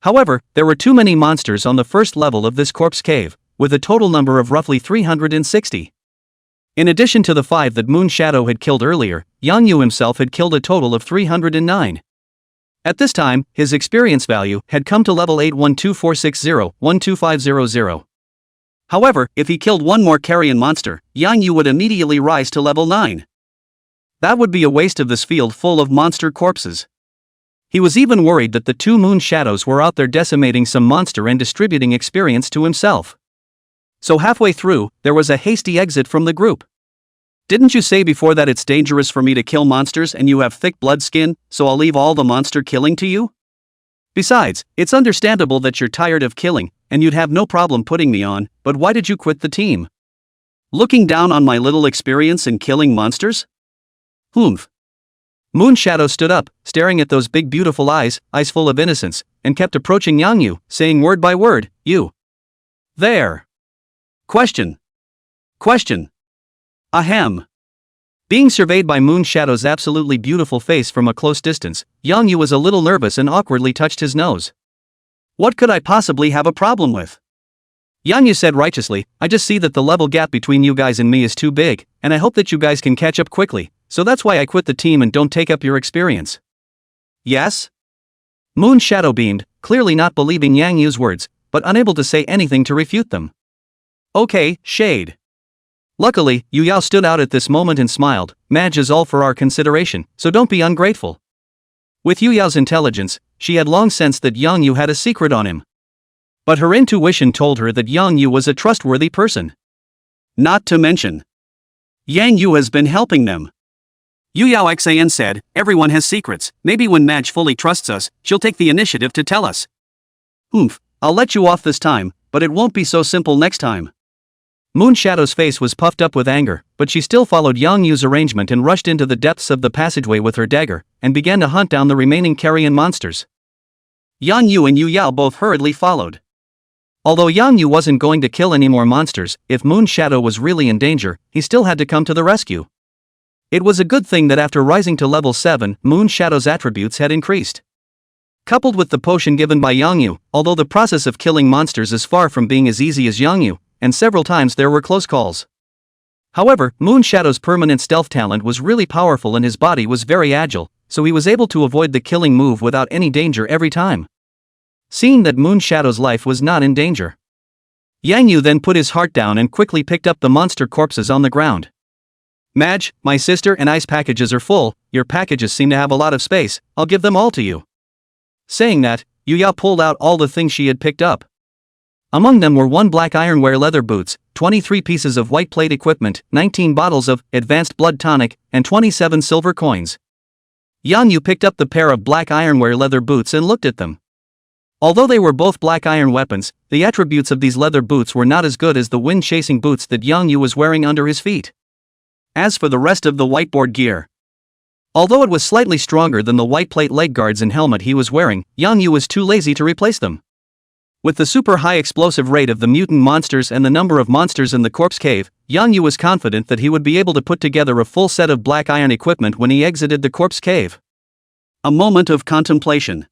However, there were too many monsters on the first level of this corpse cave, with a total number of roughly 360. In addition to the 5 that Moon Shadow had killed earlier, Yang Yu himself had killed a total of 309. At this time, his experience value had come to level 812460-12500. However, if he killed 1 more carrion monster, Yang Yu would immediately rise to level 9. That would be a waste of this field full of monster corpses. He was even worried that the 2 Moon Shadows were out there decimating some monster and distributing experience to himself. So halfway through, there was a hasty exit from the group. Didn't you say before that it's dangerous for me to kill monsters and you have thick blood skin, so I'll leave all the monster killing to you? Besides, it's understandable that you're tired of killing, and you'd have no problem putting me on, but why did you quit the team? Looking down on my little experience in killing monsters? Humph. Moon Shadow stood up, staring at those big beautiful eyes full of innocence, and kept approaching Yang Yu, saying word by word, you. There. Question. Question. Ahem. Being surveyed by Moon Shadow's absolutely beautiful face from a close distance, Yang Yu was a little nervous and awkwardly touched his nose. What could I possibly have a problem with? Yang Yu said righteously, I just see that the level gap between you guys and me is too big, and I hope that you guys can catch up quickly, so that's why I quit the team and don't take up your experience. Yes? Moon Shadow beamed, clearly not believing Yang Yu's words, but unable to say anything to refute them. Okay, Shade. Luckily, Yu Yao stood out at this moment and smiled, Madge is all for our consideration, so don't be ungrateful. With Yu Yao's intelligence, she had long sensed that Yang Yu had a secret on him. But her intuition told her that Yang Yu was a trustworthy person. Not to mention, Yang Yu has been helping them. Yu Yao Xan said, everyone has secrets, maybe when Madge fully trusts us, she'll take the initiative to tell us. Oomph, I'll let you off this time, but it won't be so simple next time. Moon Shadow's face was puffed up with anger, but she still followed Yang Yu's arrangement and rushed into the depths of the passageway with her dagger, and began to hunt down the remaining carrion monsters. Yang Yu and Yu Yao both hurriedly followed. Although Yang Yu wasn't going to kill any more monsters, if Moon Shadow was really in danger, he still had to come to the rescue. It was a good thing that after rising to level 7, Moon Shadow's attributes had increased. Coupled with the potion given by Yang Yu, although the process of killing monsters is far from being as easy as Yang Yu, and several times there were close calls. However, Moon Shadow's permanent stealth talent was really powerful and his body was very agile, so he was able to avoid the killing move without any danger every time. Seeing that Moon Shadow's life was not in danger, Yang Yu then put his heart down and quickly picked up the monster corpses on the ground. Madge, my sister and I's packages are full, your packages seem to have a lot of space, I'll give them all to you. Saying that, Yu Yao pulled out all the things she had picked up. Among them were 1 black ironware leather boots, 23 pieces of white plate equipment, 19 bottles of advanced blood tonic, and 27 silver coins. Yang Yu picked up the pair of black ironware leather boots and looked at them. Although they were both black iron weapons, the attributes of these leather boots were not as good as the wind-chasing boots that Yang Yu was wearing under his feet. As for the rest of the whiteboard gear, although it was slightly stronger than the white plate leg guards and helmet he was wearing, Yang Yu was too lazy to replace them. With the super high explosive rate of the mutant monsters and the number of monsters in the corpse cave, Yang Yu was confident that he would be able to put together a full set of black iron equipment when he exited the corpse cave. A moment of contemplation.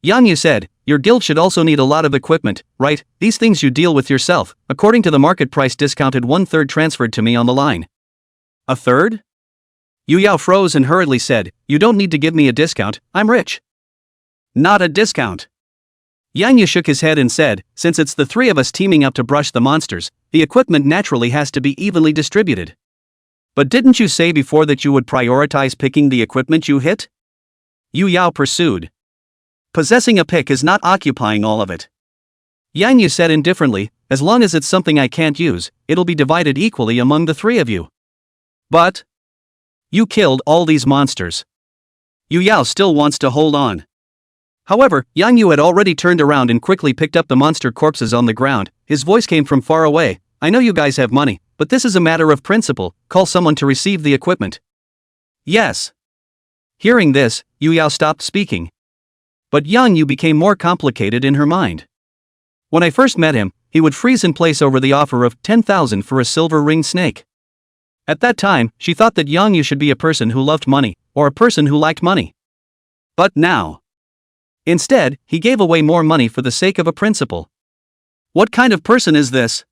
Yang Yu said, "Your guild should also need a lot of equipment, right? These things you deal with yourself, according to the market price discounted 1/3 transferred to me on the line." "A third?" Yu Yao froze and hurriedly said, "You don't need to give me a discount, I'm rich." "Not a discount." Yang Yu shook his head and said, "Since it's the three of us teaming up to brush the monsters, the equipment naturally has to be evenly distributed." "But didn't you say before that you would prioritize picking the equipment you hit?" Yu Yao pursued. "Possessing a pick is not occupying all of it." Yang Yu said indifferently, "As long as it's something I can't use, it'll be divided equally among the three of you." "But you killed all these monsters." Yu Yao still wants to hold on. However, Yang Yu had already turned around and quickly picked up the monster corpses on the ground. His voice came from far away. "I know you guys have money, but this is a matter of principle. Call someone to receive the equipment." "Yes." Hearing this, Yu Yao stopped speaking. But Yang Yu became more complicated in her mind. When I first met him, he would freeze in place over the offer of 10,000 for a silver ringed snake. At that time, she thought that Yang Yu should be a person who loved money, or a person who liked money. But now, instead, he gave away more money for the sake of a principle. What kind of person is this?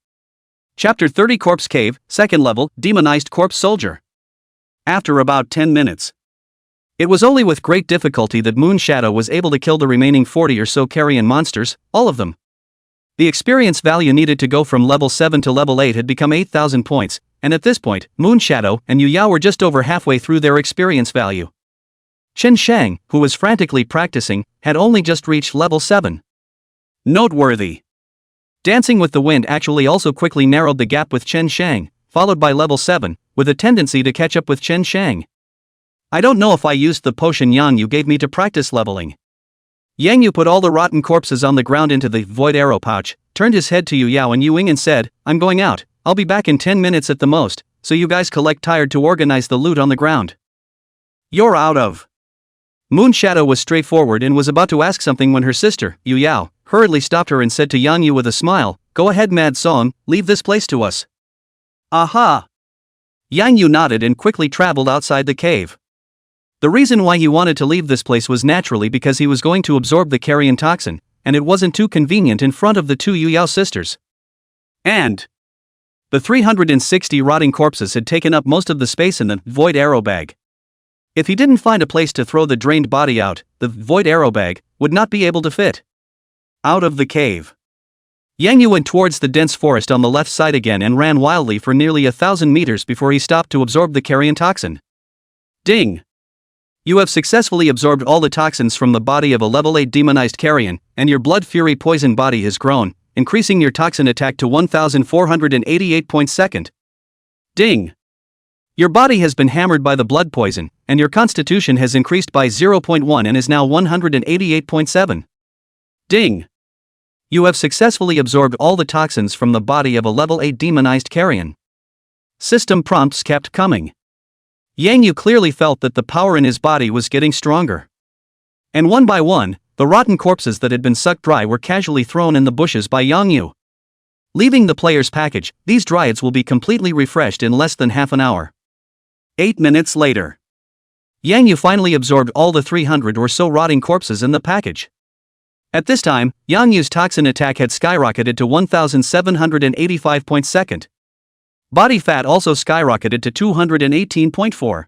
Chapter 30 Corpse Cave, 2nd level, Demonized Corpse Soldier. After about 10 minutes. It was only with great difficulty that Moon Shadow was able to kill the remaining 40 or so carrion monsters, all of them. The experience value needed to go from level 7 to level 8 had become 8,000 points, and at this point, Moon Shadow and Yu Yao were just over halfway through their experience value. Chen Shang, who was frantically practicing, had only just reached level 7. Noteworthy. Dancing with the Wind actually also quickly narrowed the gap with Chen Shang, followed by level 7, with a tendency to catch up with Chen Shang. I don't know if I used the potion Yang Yu gave me to practice leveling. Yang Yu put all the rotten corpses on the ground into the void arrow pouch, turned his head to Yu Yao and Yu Ying and said, "I'm going out, I'll be back in 10 minutes at the most, so you guys collect tired to organize the loot on the ground." "You're out of." Moon Shadow was straightforward and was about to ask something when her sister, Yu Yao, hurriedly stopped her and said to Yang Yu with a smile, "Go ahead Mad Song, leave this place to us." "Aha!" Yang Yu nodded and quickly traveled outside the cave. The reason why he wanted to leave this place was naturally because he was going to absorb the carrion toxin, and it wasn't too convenient in front of the two Yu Yao sisters. And the 360 rotting corpses had taken up most of the space in the void arrow bag. If he didn't find a place to throw the drained body out, the void arrow bag would not be able to fit. Out of the cave. Yang Yu went towards the dense forest on the left side again and ran wildly for nearly 1,000 meters before he stopped to absorb the carrion toxin. Ding! You have successfully absorbed all the toxins from the body of a level 8 demonized carrion, and your blood fury poison body has grown, increasing your toxin attack to 1,488 points second. Ding! Your body has been hammered by the blood poison, and your constitution has increased by 0.1 and is now 188.7. Ding! You have successfully absorbed all the toxins from the body of a level 8 demonized carrion. System prompts kept coming. Yang Yu clearly felt that the power in his body was getting stronger. And one by one, the rotten corpses that had been sucked dry were casually thrown in the bushes by Yang Yu. Leaving the player's package, these dryads will be completely refreshed in less than half an hour. 8 minutes later. Yang Yu finally absorbed all the 300 or so rotting corpses in the package. At this time, Yang Yu's toxin attack had skyrocketed to 1,785 points second. Body fat also skyrocketed to 218.4.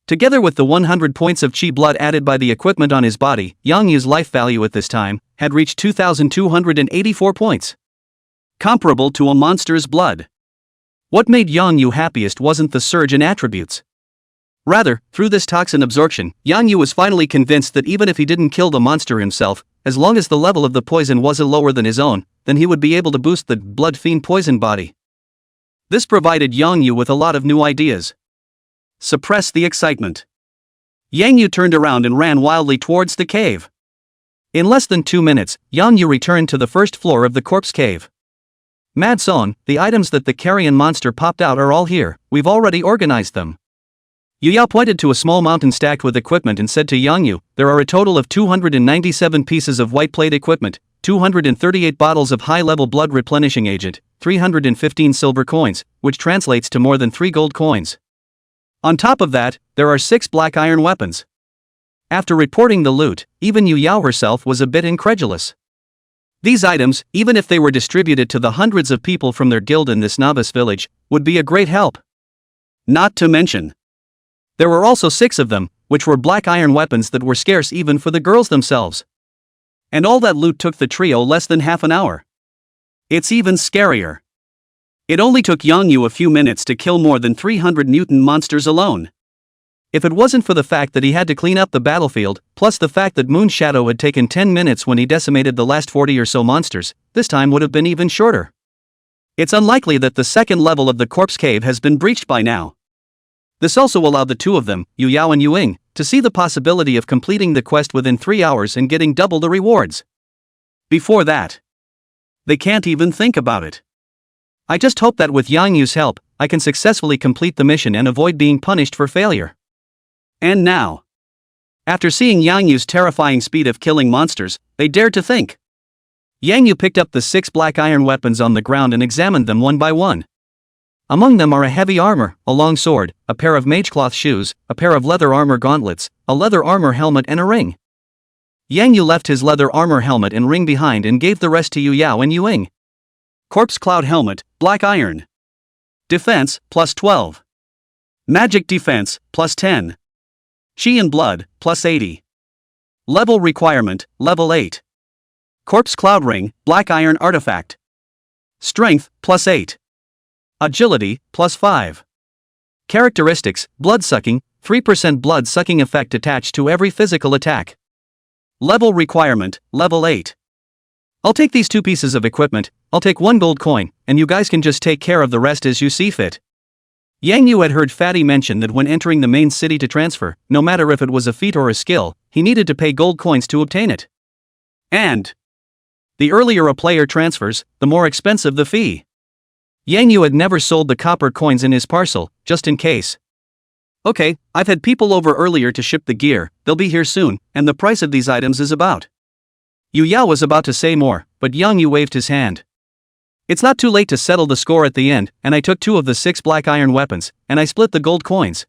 Together with the 100 points of chi blood added by the equipment on his body, Yang Yu's life value at this time had reached 2,284 points. Comparable to a monster's blood. What made Yang Yu happiest wasn't the surge in attributes. Rather, through this toxin absorption, Yang Yu was finally convinced that even if he didn't kill the monster himself, as long as the level of the poison wasn't lower than his own, then he would be able to boost the blood fiend poison body. This provided Yang Yu with a lot of new ideas. Suppress the excitement. Yang Yu turned around and ran wildly towards the cave. In less than 2 minutes, Yang Yu returned to the first floor of the corpse cave. Mad Son, the items that the carrion monster popped out are all here, we've already organized them. Yu Yao pointed to a small mountain stacked with equipment and said to Yang Yu, there are a total of 297 pieces of white plate equipment, 238 bottles of high-level blood replenishing agent, 315 silver coins, which translates to more than 3 gold coins. On top of that, there are 6 black iron weapons. After reporting the loot, even Yu Yao herself was a bit incredulous. These items, even if they were distributed to the hundreds of people from their guild in this novice village, would be a great help. Not to mention, there were also 6 of them, which were black iron weapons that were scarce even for the girls themselves. And all that loot took the trio less than half an hour. It's even scarier. It only took Yang Yu a few minutes to kill more than 300 mutant monsters alone. If it wasn't for the fact that he had to clean up the battlefield, plus the fact that Moon Shadow had taken 10 minutes when he decimated the last 40 or so monsters, this time would have been even shorter. It's unlikely that the second level of the corpse cave has been breached by now. This also allowed the two of them, Yu Yao and Yu Ying, to see the possibility of completing the quest within 3 hours and getting double the rewards. Before that, they can't even think about it. I just hope that with Yang Yu's help, I can successfully complete the mission and avoid being punished for failure. And now, after seeing Yang Yu's terrifying speed of killing monsters, they dared to think. Yang Yu picked up the 6 black iron weapons on the ground and examined them one by one. Among them are a heavy armor, a long sword, a pair of magecloth shoes, a pair of leather armor gauntlets, a leather armor helmet and a ring. Yang Yu left his leather armor helmet and ring behind and gave the rest to Yu Yao and Yu Ying. Corpse Cloud Helmet, Black Iron. Defense, plus 12. Magic Defense, plus 10. Chi and Blood, plus 80. Level Requirement, level 8. Corpse Cloud Ring, Black Iron Artifact. Strength, plus 8. Agility, plus 5. Characteristics, Blood-sucking, 3% blood-sucking effect attached to every physical attack. Level Requirement, level 8. I'll take these 2 pieces of equipment, I'll take 1 gold coin, and you guys can just take care of the rest as you see fit. Yang Yu had heard Fatty mention that when entering the main city to transfer, no matter if it was a feat or a skill, he needed to pay gold coins to obtain it. And the earlier a player transfers, the more expensive the fee. Yang Yu had never sold the copper coins in his parcel, just in case. Okay, I've had people over earlier to ship the gear, they'll be here soon, and the price of these items is about. Yu Yao was about to say more, but Yang Yu waved his hand. It's not too late to settle the score at the end, and I took 2 of the 6 black iron weapons, and I split the gold coins.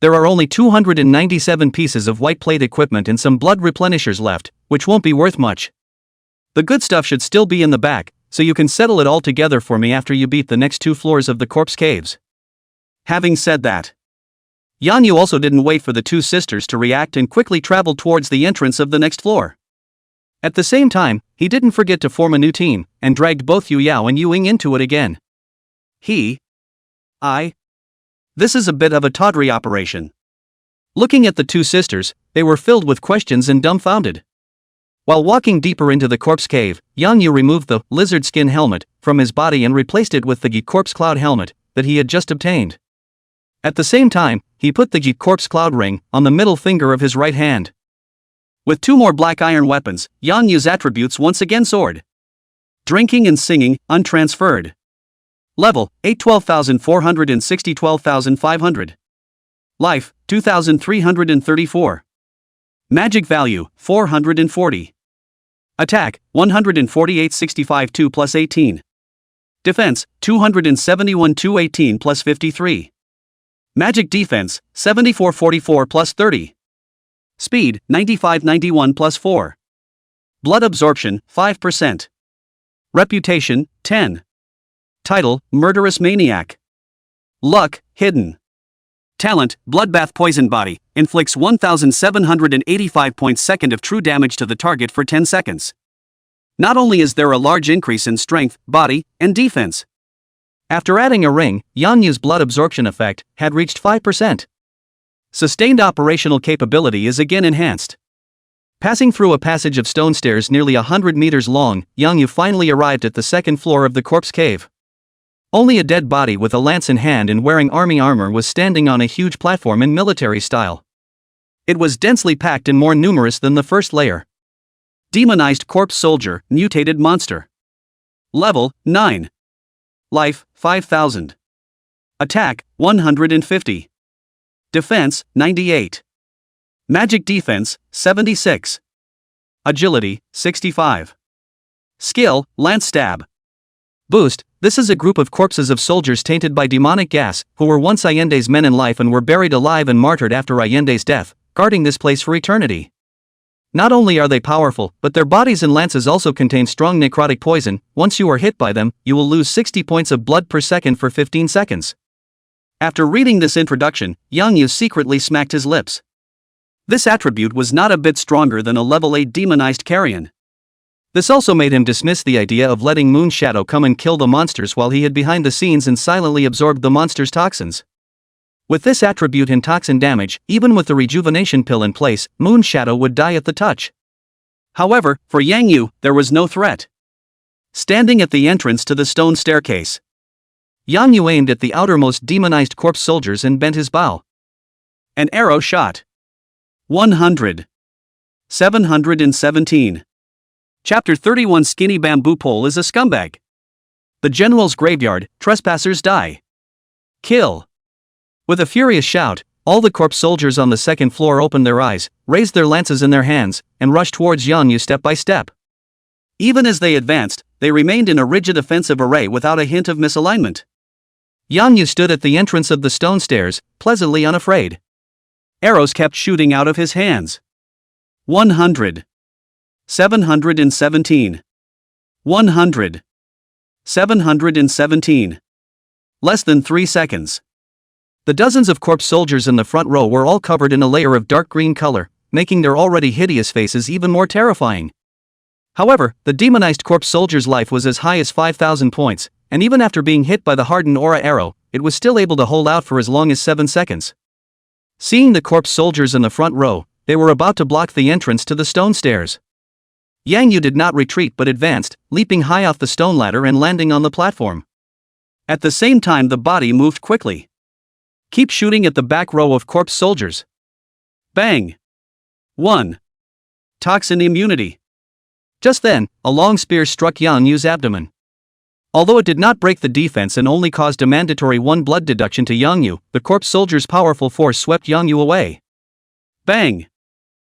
There are only 297 pieces of white plate equipment and some blood replenishers left, which won't be worth much. The good stuff should still be in the back, so you can settle it all together for me after you beat the next 2 floors of the corpse caves. Having said that, Yang Yu also didn't wait for the 2 sisters to react and quickly traveled towards the entrance of the next floor. At the same time, he didn't forget to form a new team, and dragged both Yu Yao and Yu Ying into it again. This is a bit of a tawdry operation. Looking at the 2 sisters, they were filled with questions and dumbfounded. While walking deeper into the corpse cave, Yang Yu removed the lizard skin helmet from his body and replaced it with the corpse cloud helmet that he had just obtained. At the same time, he put the corpse cloud ring on the middle finger of his right hand. With 2 more black iron weapons, Yang Yu's attributes once again soared. Drinking and singing, untransferred. Level, 812,460 12,500. Life, 2,334. Magic value, 440. Attack, 148 65 2 plus 18. Defense, 271 218 plus 53. Magic defense, 74 44 plus 30. Speed, 95 91 plus 4. Blood absorption, 5%. Reputation, 10. Title, Murderous Maniac. Luck, Hidden. Talent, Bloodbath Poison Body, inflicts 1,785 points second of true damage to the target for 10 seconds. Not only is there a large increase in strength, body, and defense. After adding a ring, Yang Yu's blood absorption effect had reached 5%. Sustained operational capability is again enhanced. Passing through a passage of stone stairs nearly 100 meters long, Yang Yu finally arrived at the second floor of the corpse cave. Only a dead body with a lance in hand and wearing army armor was standing on a huge platform in military style. It was densely packed and more numerous than the first layer. Demonized corpse soldier, mutated monster. Level 9. Life 5000. Attack 150. Defense 98. Magic defense 76. Agility 65. Skill lance stab. Boost: this is a group of corpses of soldiers tainted by demonic gas, who were once Allende's men in life and were buried alive and martyred after Allende's death, guarding this place for eternity. Not only are they powerful, but their bodies and lances also contain strong necrotic poison. Once you are hit by them, you will lose 60 points of blood per second for 15 seconds. After reading this introduction, Yang Yu secretly smacked his lips. This attribute was not a bit stronger than a level 8 demonized carrion. This also made him dismiss the idea of letting Moon Shadow come and kill the monsters while he hid behind the scenes and silently absorbed the monsters' toxins. With this attribute in toxin damage, even with the rejuvenation pill in place, Moon Shadow would die at the touch. However, for Yang Yu, there was no threat. Standing at the entrance to the stone staircase, Yang Yu aimed at the outermost demonized corpse soldiers and bent his bow. An arrow shot. 100. 717. Chapter 31. Skinny bamboo pole is a scumbag. The general's graveyard, trespassers die. Kill. With a furious shout, all the corpse soldiers on the second floor opened their eyes, raised their lances in their hands, and rushed towards Yang Yu step by step. Even as they advanced, they remained in a rigid offensive array without a hint of misalignment. Yang Yu stood at the entrance of the stone stairs, pleasantly unafraid. Arrows kept shooting out of his hands. 100. 717. 100. 717. Less than 3 seconds. The dozens of corpse soldiers in the front row were all covered in a layer of dark green color, making their already hideous faces even more terrifying. However, the demonized corpse soldier's life was as high as 5,000 points, and even after being hit by the hardened aura arrow, it was still able to hold out for as long as 7 seconds. Seeing the corpse soldiers in the front row, they were about to block the entrance to the stone stairs. Yang Yu did not retreat but advanced, leaping high off the stone ladder and landing on the platform. At the same time, the body moved quickly. Keep shooting at the back row of corpse soldiers. Bang! 1. Toxin immunity. Just then, a long spear struck Yang Yu's abdomen. Although it did not break the defense and only caused a mandatory 1 blood deduction to Yang Yu, the corpse soldier's powerful force swept Yang Yu away. Bang!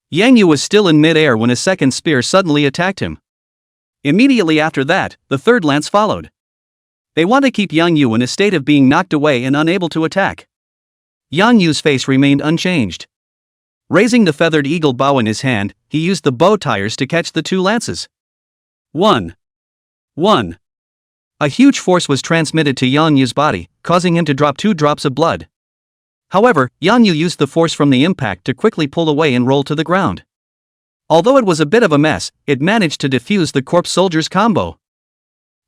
Yang Yu was still in mid-air when a second spear suddenly attacked him. Immediately after that, the third lance followed. They want to keep Yang Yu in a state of being knocked away and unable to attack. Yang Yu's face remained unchanged. Raising the feathered eagle bow in his hand, he used the bow tires to catch the 2 lances. 1. 1. A huge force was transmitted to Yang Yu's body, causing him to drop 2 drops of blood. However, Yang Yu used the force from the impact to quickly pull away and roll to the ground. Although it was a bit of a mess, it managed to defuse the corpse soldier's combo.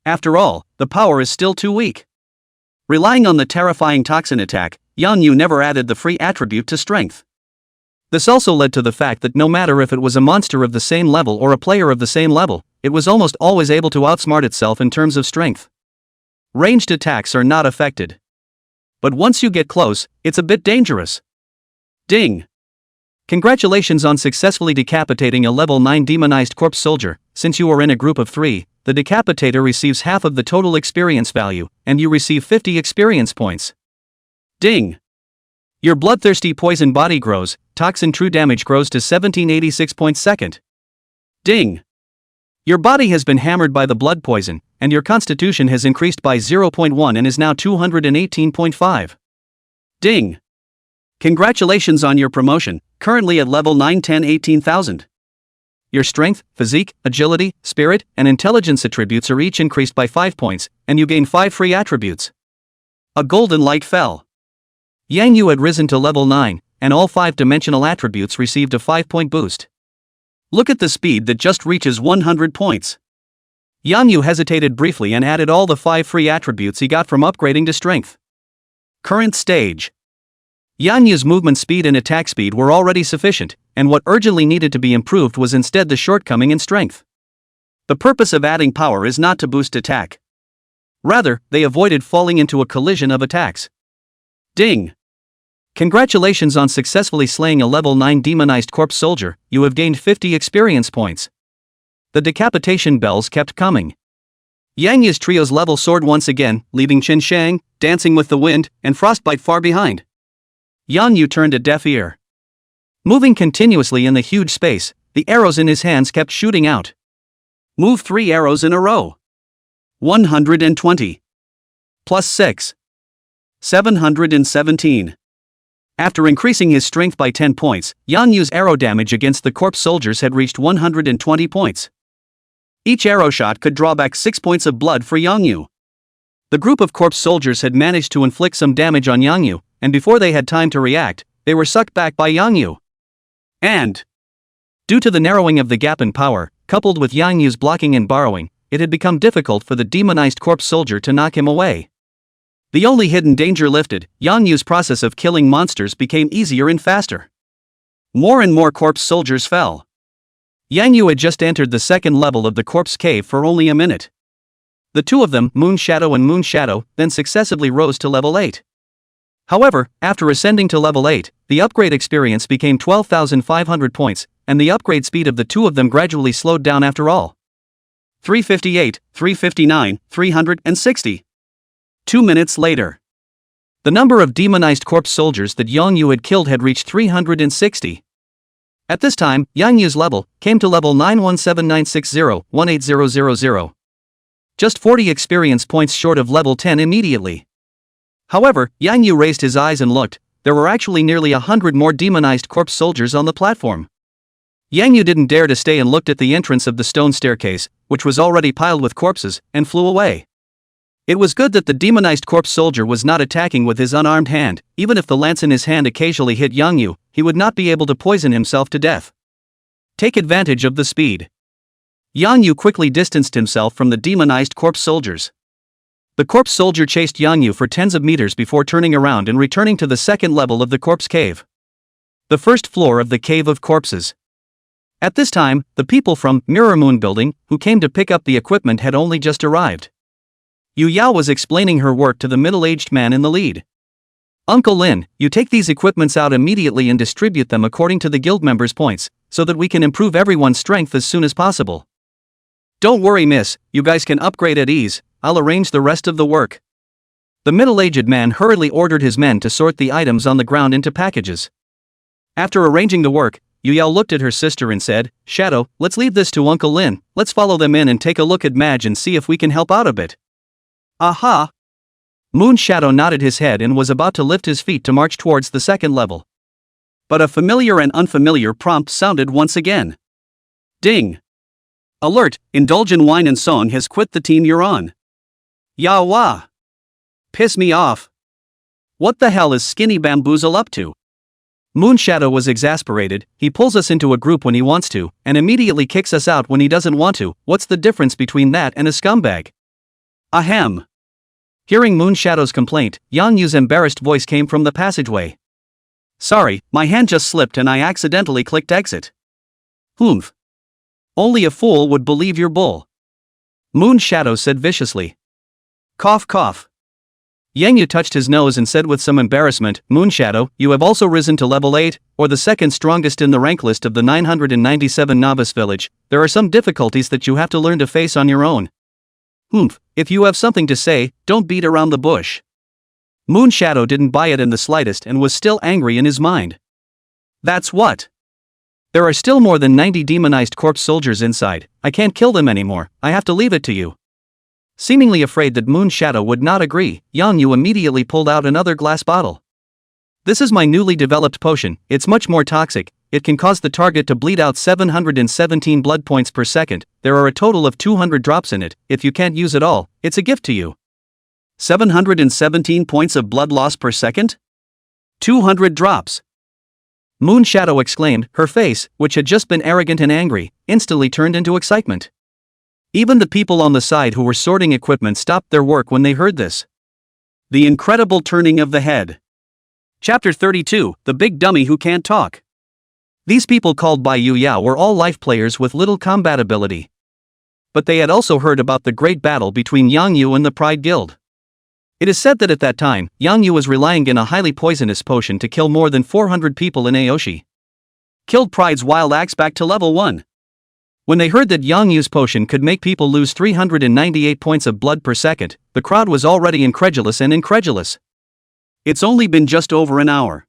After all, the power is still too weak. Relying on the terrifying toxin attack, Yang Yu never added the free attribute to strength. This also led to the fact that no matter if it was a monster of the same level or a player of the same level, it was almost always able to outsmart itself in terms of strength. Ranged attacks are not affected. But once you get close, it's a bit dangerous. Ding! Congratulations on successfully decapitating a level 9 demonized corpse soldier. Since you are in a group of 3, the decapitator receives half of the total experience value, and you receive 50 experience points. Ding! Your bloodthirsty poison body grows, toxin true damage grows to 1786 points second. Ding! Your body has been hammered by the blood poison, and your constitution has increased by 0.1 and is now 218.5. Ding! Congratulations on your promotion, currently at level 9 10 18,000. Your strength, physique, agility, spirit, and intelligence attributes are each increased by 5 points, and you gain 5 free attributes. A golden light fell. Yang Yu had risen to level 9, and all 5-dimensional attributes received a 5-point boost. Look at the speed that just reaches 100 points. Yang Yu hesitated briefly and added all the 5 free attributes he got from upgrading to strength. Current stage. Yang Yu's movement speed and attack speed were already sufficient, and what urgently needed to be improved was instead the shortcoming in strength. The purpose of adding power is not to boost attack. Rather, they avoided falling into a collision of attacks. Ding! Congratulations on successfully slaying a level 9 demonized corpse soldier, you have gained 50 experience points. The decapitation bells kept coming. Yang Yu's trio's level soared once again, leaving Qin Shang, Dancing with the Wind, and Frostbite far behind. Yang Yu turned a deaf ear. Moving continuously in the huge space, the arrows in his hands kept shooting out. Move 3 arrows in a row. 120. Plus 6. 717. After increasing his strength by 10 points, Yang Yu's arrow damage against the corpse soldiers had reached 120 points. Each arrow shot could draw back 6 points of blood for Yang Yu. The group of corpse soldiers had managed to inflict some damage on Yang Yu, and before they had time to react, they were sucked back by Yang Yu. And, due to the narrowing of the gap in power, coupled with Yang Yu's blocking and borrowing, it had become difficult for the demonized corpse soldier to knock him away. The only hidden danger lifted, Yang Yu's process of killing monsters became easier and faster. More and more corpse soldiers fell. Yang Yu had just entered the second level of the corpse cave for only a minute. The two of them, Moon Shadow and Moon Shadow, then successively rose to level 8. However, after ascending to level 8, the upgrade experience became 12,500 points, and the upgrade speed of the two of them gradually slowed down after all. 358, 359, 360. 2 minutes later. The number of demonized corpse soldiers that Yang Yu had killed had reached 360. At this time, Yang Yu's level came to level 917960-18000. Just 40 experience points short of level 10 immediately. However, Yang Yu raised his eyes and looked. There were actually nearly 100 more demonized corpse soldiers on the platform. Yang Yu didn't dare to stay and looked at the entrance of the stone staircase, which was already piled with corpses, and flew away. It was good that the demonized corpse soldier was not attacking with his unarmed hand. Even if the lance in his hand occasionally hit Yang Yu, he would not be able to poison himself to death. Take advantage of the speed. Yang Yu quickly distanced himself from the demonized corpse soldiers. The corpse soldier chased Yang Yu for tens of meters before turning around and returning to the second level of the corpse cave. The first floor of the Cave of Corpses. At this time, the people from Mirror Moon Building, who came to pick up the equipment, had only just arrived. Yu Yao was explaining her work to the middle-aged man in the lead. Uncle Lin, you take these equipments out immediately and distribute them according to the guild members' points, so that we can improve everyone's strength as soon as possible. Don't worry, miss, you guys can upgrade at ease, I'll arrange the rest of the work. The middle-aged man hurriedly ordered his men to sort the items on the ground into packages. After arranging the work, Yu Yao looked at her sister and said, Shadow, let's leave this to Uncle Lin, let's follow them in and take a look at Madge and see if we can help out a bit. Aha! Moon Shadow nodded his head and was about to lift his feet to march towards the second level. But a familiar and unfamiliar prompt sounded once again. Ding! Alert, Indulge in Wine and Song has quit the team you're on. Yawa! Piss me off. What the hell is Skinny Bamboozle up to? Moon Shadow was exasperated. He pulls us into a group when he wants to, and immediately kicks us out when he doesn't want to. What's the difference between that and a scumbag? Ahem. Hearing Moon Shadow's complaint, Yang Yu's embarrassed voice came from the passageway. Sorry, my hand just slipped and I accidentally clicked exit. Humph. Only a fool would believe your bull. Moon Shadow said viciously. Cough cough. Yang Yu touched his nose and said with some embarrassment, Moon Shadow, you have also risen to level 8, or the second strongest in the rank list of the 997 novice village. There are some difficulties that you have to learn to face on your own. Humph, if you have something to say, don't beat around the bush. Moon Shadow didn't buy it in the slightest and was still angry in his mind. That's what. There are still more than 90 demonized corpse soldiers inside. I can't kill them anymore, I have to leave it to you. Seemingly afraid that Moon Shadow would not agree, Yang Yu immediately pulled out another glass bottle. This is my newly developed potion, it's much more toxic, it can cause the target to bleed out 717 blood points per second, there are a total of 200 drops in it, if you can't use it all, it's a gift to you. 717 points of blood loss per second? 200 drops. Moon Shadow exclaimed, her face, which had just been arrogant and angry, instantly turned into excitement. Even the people on the side who were sorting equipment stopped their work when they heard this. The incredible turning of the head. Chapter 32, The Big Dummy Who Can't Talk. These people called by Yu Yao were all life players with little combat ability. But they had also heard about the great battle between Yang Yu and the Pride Guild. It is said that at that time, Yang Yu was relying on a highly poisonous potion to kill more than 400 people in Aoshi. Killed Pride's wild axe back to level 1. When they heard that Yang Yu's potion could make people lose 398 points of blood per second, the crowd was already incredulous. It's only been just over an hour.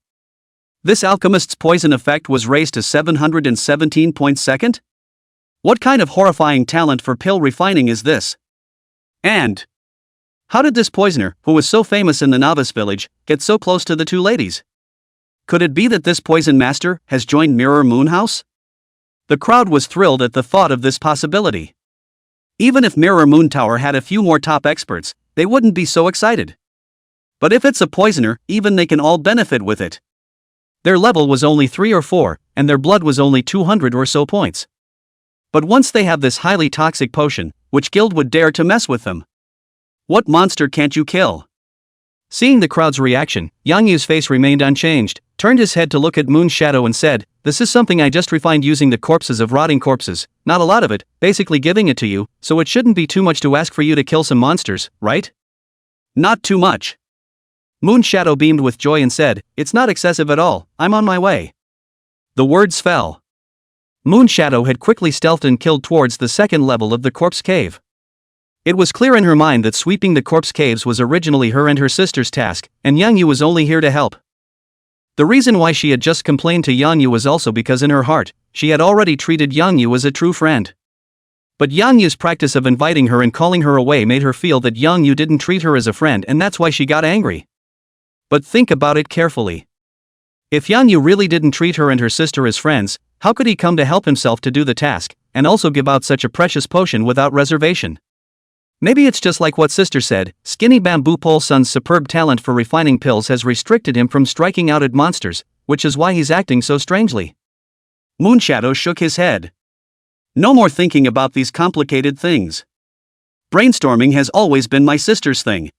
This alchemist's poison effect was raised to 717 points second? What kind of horrifying talent for pill refining is this? And how did this poisoner, who was so famous in the novice village, get so close to the two ladies? Could it be that this poison master has joined Mirror Moon House? The crowd was thrilled at the thought of this possibility. Even if Mirror Moon Tower had a few more top experts, they wouldn't be so excited. But if it's a poisoner, even they can all benefit with it. Their level was only 3 or 4, and their blood was only 200 or so points. But once they have this highly toxic potion, which guild would dare to mess with them? What monster can't you kill? Seeing the crowd's reaction, Yang Yu's face remained unchanged, turned his head to look at Moon Shadow and said, "This is something I just refined using the corpses of rotting corpses, not a lot of it, basically giving it to you, so it shouldn't be too much to ask for you to kill some monsters, right?" "Not too much." Moon Shadow beamed with joy and said, "It's not excessive at all, I'm on my way." The words fell. Moon Shadow had quickly stealthed and killed towards the second level of the corpse cave. It was clear in her mind that sweeping the corpse caves was originally her and her sister's task, and Yang Yu was only here to help. The reason why she had just complained to Yang Yu was also because in her heart, she had already treated Yang Yu as a true friend. But Yang Yu's practice of inviting her and calling her away made her feel that Yang Yu didn't treat her as a friend, and that's why she got angry. But think about it carefully. If Yang Yu really didn't treat her and her sister as friends, how could he come to help himself to do the task, and also give out such a precious potion without reservation? Maybe it's just like what sister said, Skinny Bamboo Pole Sun's superb talent for refining pills has restricted him from striking out at monsters, which is why he's acting so strangely. Moonshadow shook his head. No more thinking about these complicated things. Brainstorming has always been my sister's thing.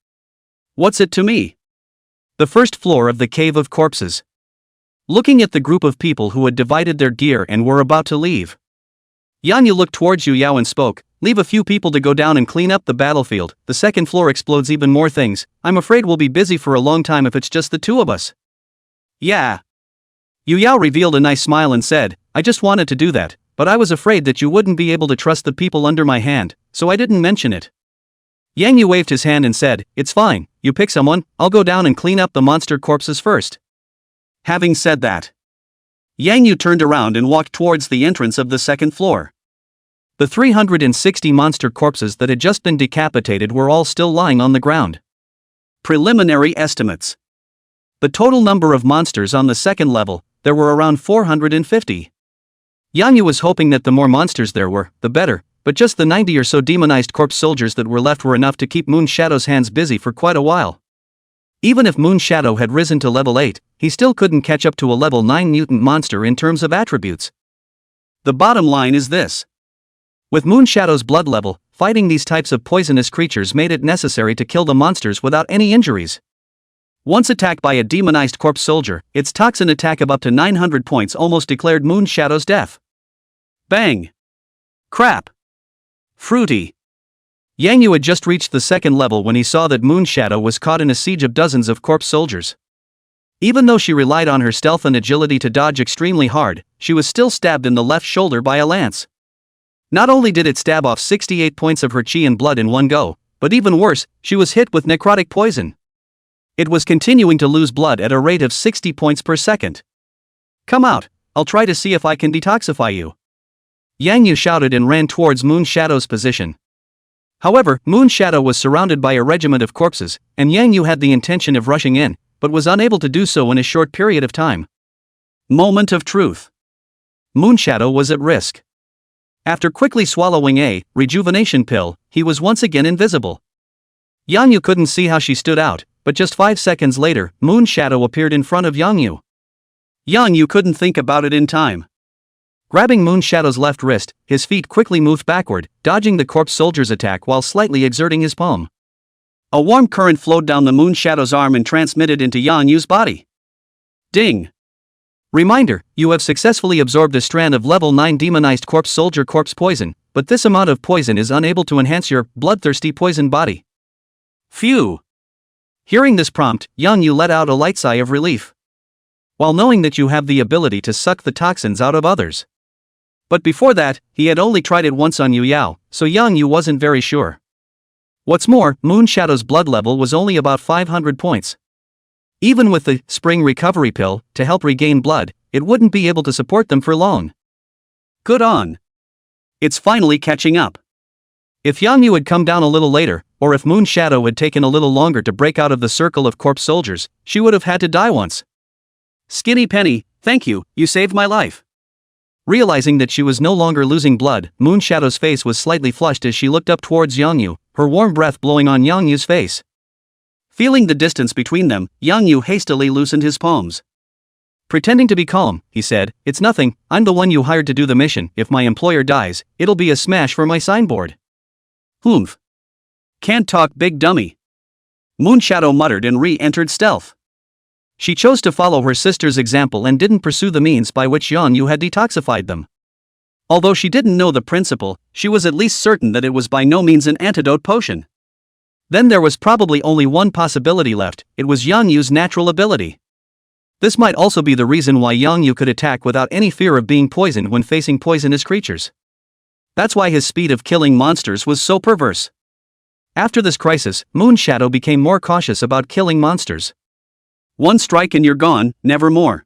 What's it to me? The first floor of the Cave of Corpses. Looking at the group of people who had divided their gear and were about to leave, Yang Yu looked towards Yu Yao and spoke, "Leave a few people to go down and clean up the battlefield, the second floor explodes even more things, I'm afraid we'll be busy for a long time if it's just the two of us." "Yeah." Yu Yao revealed a nice smile and said, "I just wanted to do that, but I was afraid that you wouldn't be able to trust the people under my hand, so I didn't mention it." Yang Yu waved his hand and said, "It's fine, you pick someone, I'll go down and clean up the monster corpses first." Having said that, Yang Yu turned around and walked towards the entrance of the second floor. The 360 monster corpses that had just been decapitated were all still lying on the ground. Preliminary estimates. The total number of monsters on the second level, there were around 450. Yang Yu was hoping that the more monsters there were, the better, but just the 90 or so demonized corpse soldiers that were left were enough to keep Moon Shadow's hands busy for quite a while. Even if Moon Shadow had risen to level 8, he still couldn't catch up to a level 9 mutant monster in terms of attributes. The bottom line is this. With Moon Shadow's blood level, fighting these types of poisonous creatures made it necessary to kill the monsters without any injuries. Once attacked by a demonized corpse soldier, its toxin attack of up to 900 points almost declared Moon Shadow's death. Bang! Crap! Fruity! Yang Yu had just reached the second level when he saw that Moon Shadow was caught in a siege of dozens of corpse soldiers. Even though she relied on her stealth and agility to dodge extremely hard, she was still stabbed in the left shoulder by a lance. Not only did it stab off 68 points of her chi and blood in one go, but even worse, she was hit with necrotic poison. It was continuing to lose blood at a rate of 60 points per second. "Come out, I'll try to see if I can detoxify you." Yang Yu shouted and ran towards Moon Shadow's position. However, Moon Shadow was surrounded by a regiment of corpses, and Yang Yu had the intention of rushing in, but was unable to do so in a short period of time. Moment of truth. Moon Shadow was at risk. After quickly swallowing a rejuvenation pill, he was once again invisible. Yang Yu couldn't see how she stood out, but just 5 seconds later, Moon Shadow appeared in front of Yang Yu. Yang Yu couldn't think about it in time. Grabbing Moon Shadow's left wrist, his feet quickly moved backward, dodging the corpse soldier's attack while slightly exerting his palm. A warm current flowed down the Moon Shadow's arm and transmitted into Yang Yu's body. Ding! Reminder, you have successfully absorbed a strand of level 9 demonized corpse soldier corpse poison, but this amount of poison is unable to enhance your bloodthirsty poison body. Phew! Hearing this prompt, Yang Yu let out a light sigh of relief. While knowing that you have the ability to suck the toxins out of others. But before that, he had only tried it once on Yu Yao, so Yang Yu wasn't very sure. What's more, Moon Shadow's blood level was only about 500 points. Even with the spring recovery pill to help regain blood, it wouldn't be able to support them for long. Good on. It's finally catching up. If Yang Yu had come down a little later, or if Moon Shadow had taken a little longer to break out of the circle of corpse soldiers, she would have had to die once. Skinny Penny, thank you, you saved my life. Realizing that she was no longer losing blood, Moon Shadow's face was slightly flushed as she looked up towards Yang Yu, her warm breath blowing on Yang Yu's face. Feeling the distance between them, Yang Yu hastily loosened his palms. Pretending to be calm, he said, "It's nothing, I'm the one you hired to do the mission. If my employer dies, it'll be a smash for my signboard." "Humph. Can't talk, big dummy." Moon Shadow muttered and re-entered stealth. She chose to follow her sister's example and didn't pursue the means by which Yang Yu had detoxified them. Although she didn't know the principle, she was at least certain that it was by no means an antidote potion. Then there was probably only one possibility left, it was Yang Yu's natural ability. This might also be the reason why Yang Yu could attack without any fear of being poisoned when facing poisonous creatures. That's why his speed of killing monsters was so perverse. After this crisis, Moon Shadow became more cautious about killing monsters. One strike and you're gone, never more.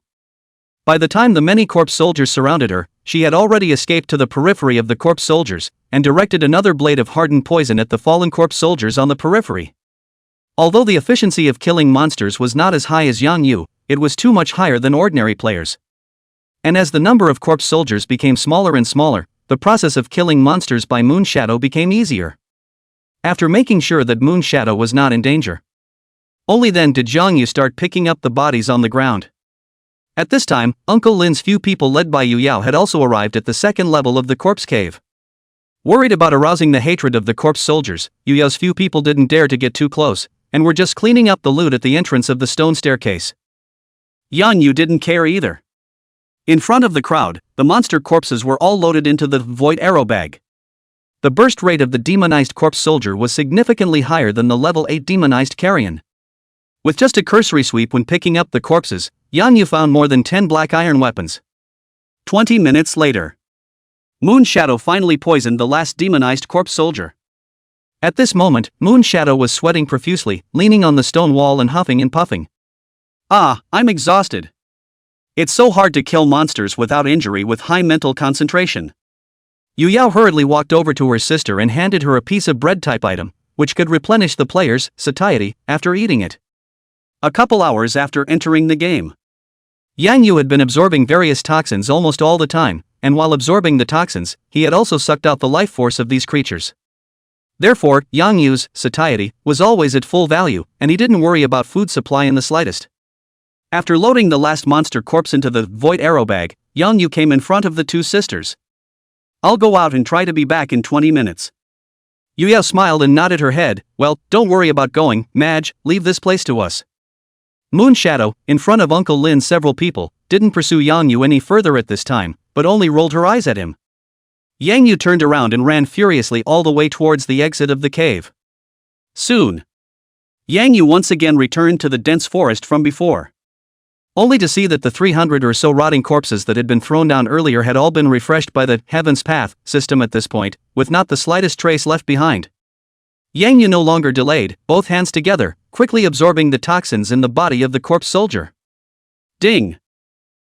By the time the many corpse soldiers surrounded her, she had already escaped to the periphery of the corpse soldiers, and directed another blade of hardened poison at the fallen corpse soldiers on the periphery. Although the efficiency of killing monsters was not as high as Yang Yu, it was too much higher than ordinary players. And as the number of corpse soldiers became smaller and smaller, the process of killing monsters by Moon Shadow became easier. After making sure that Moon Shadow was not in danger, only then did Yang Yu start picking up the bodies on the ground. At this time, Uncle Lin's few people led by Yu Yao had also arrived at the second level of the corpse cave. Worried about arousing the hatred of the corpse soldiers, Yu Yao's few people didn't dare to get too close, and were just cleaning up the loot at the entrance of the stone staircase. Yang Yu didn't care either. In front of the crowd, the monster corpses were all loaded into the void arrow bag. The burst rate of the demonized corpse soldier was significantly higher than the level 8 demonized carrion. With just a cursory sweep when picking up the corpses, Yang Yu found more than 10 black iron weapons. 20 minutes later, Moon Shadow finally poisoned the last demonized corpse soldier. At this moment, Moon Shadow was sweating profusely, leaning on the stone wall and huffing and puffing. "Ah, I'm exhausted. It's so hard to kill monsters without injury with high mental concentration." Yu Yao hurriedly walked over to her sister and handed her a piece of bread-type item, which could replenish the player's satiety after eating it. A couple hours after entering the game, Yang Yu had been absorbing various toxins almost all the time, and while absorbing the toxins, he had also sucked out the life force of these creatures. Therefore, Yang Yu's satiety was always at full value, and he didn't worry about food supply in the slightest. After loading the last monster corpse into the void arrow bag, Yang Yu came in front of the two sisters. "I'll go out and try to be back in 20 minutes. Yu Yao smiled and nodded her head. "Well, don't worry about going, Madge, leave this place to us." Moon Shadow, in front of Uncle Lin's several people, didn't pursue Yang Yu any further at this time, but only rolled her eyes at him. Yang Yu turned around and ran furiously all the way towards the exit of the cave. Soon, Yang Yu once again returned to the dense forest from before, only to see that the 300 or so rotting corpses that had been thrown down earlier had all been refreshed by the Heaven's Path system at this point, with not the slightest trace left behind. Yang Yu no longer delayed, both hands together, quickly absorbing the toxins in the body of the corpse soldier. Ding!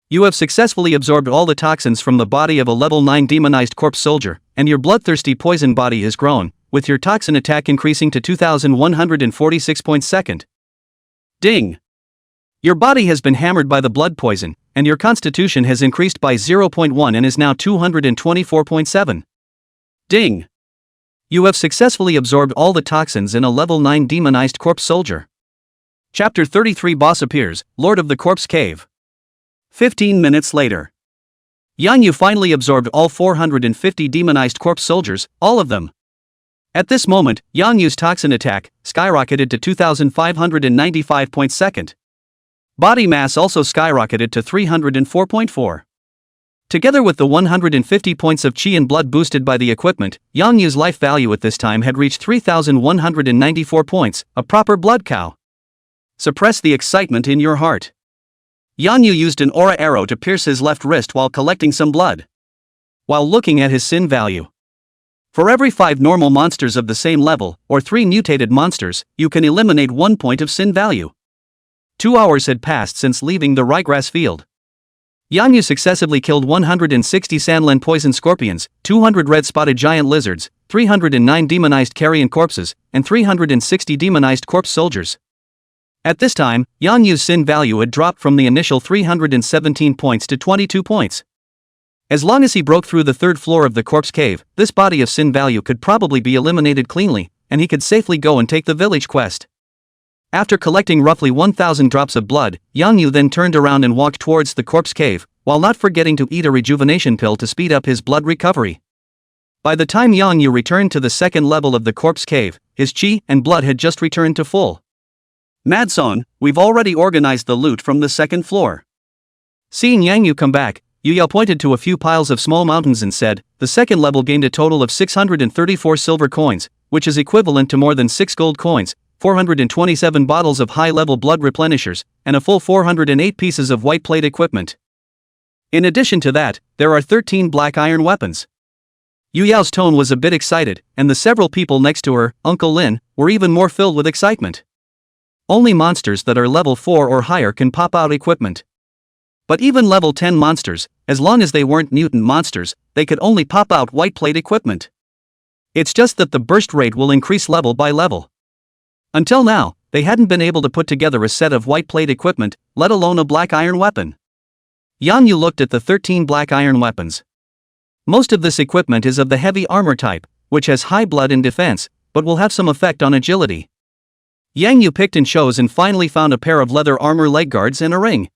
You have successfully absorbed all the toxins from the body of a level 9 demonized corpse soldier, and your bloodthirsty poison body has grown, with your toxin attack increasing to 2146 points second. Ding! Your body has been hammered by the blood poison, and your constitution has increased by 0.1 and is now 224.7. Ding! You have successfully absorbed all the toxins in a level 9 demonized corpse soldier. Chapter 33 Boss appears, Lord of the Corpse Cave. 15 minutes later, Yang Yu finally absorbed all 450 demonized corpse soldiers, all of them. At this moment, Yang Yu's toxin attack skyrocketed to 2595 points second. Body mass also skyrocketed to 304.4. Together with the 150 points of chi and blood boosted by the equipment, Yang Yu's life value at this time had reached 3,194 points, a proper blood cow. Suppress the excitement in your heart. Yang Yu used an aura arrow to pierce his left wrist while collecting some blood. while looking at his sin value. For every 5 normal monsters of the same level, or 3 mutated monsters, you can eliminate 1 point of sin value. 2 hours had passed since leaving the ryegrass field. Yang Yu successively killed 160 sandland poison scorpions, 200 red-spotted giant lizards, 309 demonized carrion corpses, and 360 demonized corpse soldiers. At this time, Yang Yu's sin value had dropped from the initial 317 points to 22 points. As long as he broke through the 3rd floor of the corpse cave, this body of sin value could probably be eliminated cleanly, and he could safely go and take the village quest. After collecting roughly 1,000 drops of blood, Yang Yu then turned around and walked towards the corpse cave, while not forgetting to eat a rejuvenation pill to speed up his blood recovery. By the time Yang Yu returned to the 2nd level of the corpse cave, his chi and blood had just returned to full. Madson, we've already organized the loot from the 2nd floor. Seeing Yang Yu come back, Yu Yao pointed to a few piles of small mountains and said, the 2nd level gained a total of 634 silver coins, which is equivalent to more than 6 gold coins, 427 bottles of high-level blood replenishers, and a full 408 pieces of white plate equipment. In addition to that, there are 13 black iron weapons. Yu Yao's tone was a bit excited, and the several people next to her, Uncle Lin, were even more filled with excitement. Only monsters that are level 4 or higher can pop out equipment. But even level 10 monsters, as long as they weren't mutant monsters, they could only pop out white plate equipment. It's just that the burst rate will increase level by level. Until now, they hadn't been able to put together a set of white plate equipment, let alone a black iron weapon. Yang Yu looked at the 13 black iron weapons. Most of this equipment is of the heavy armor type, which has high blood and defense, but will have some effect on agility. Yang Yu picked and chose and finally found a pair of leather armor leg guards and a ring.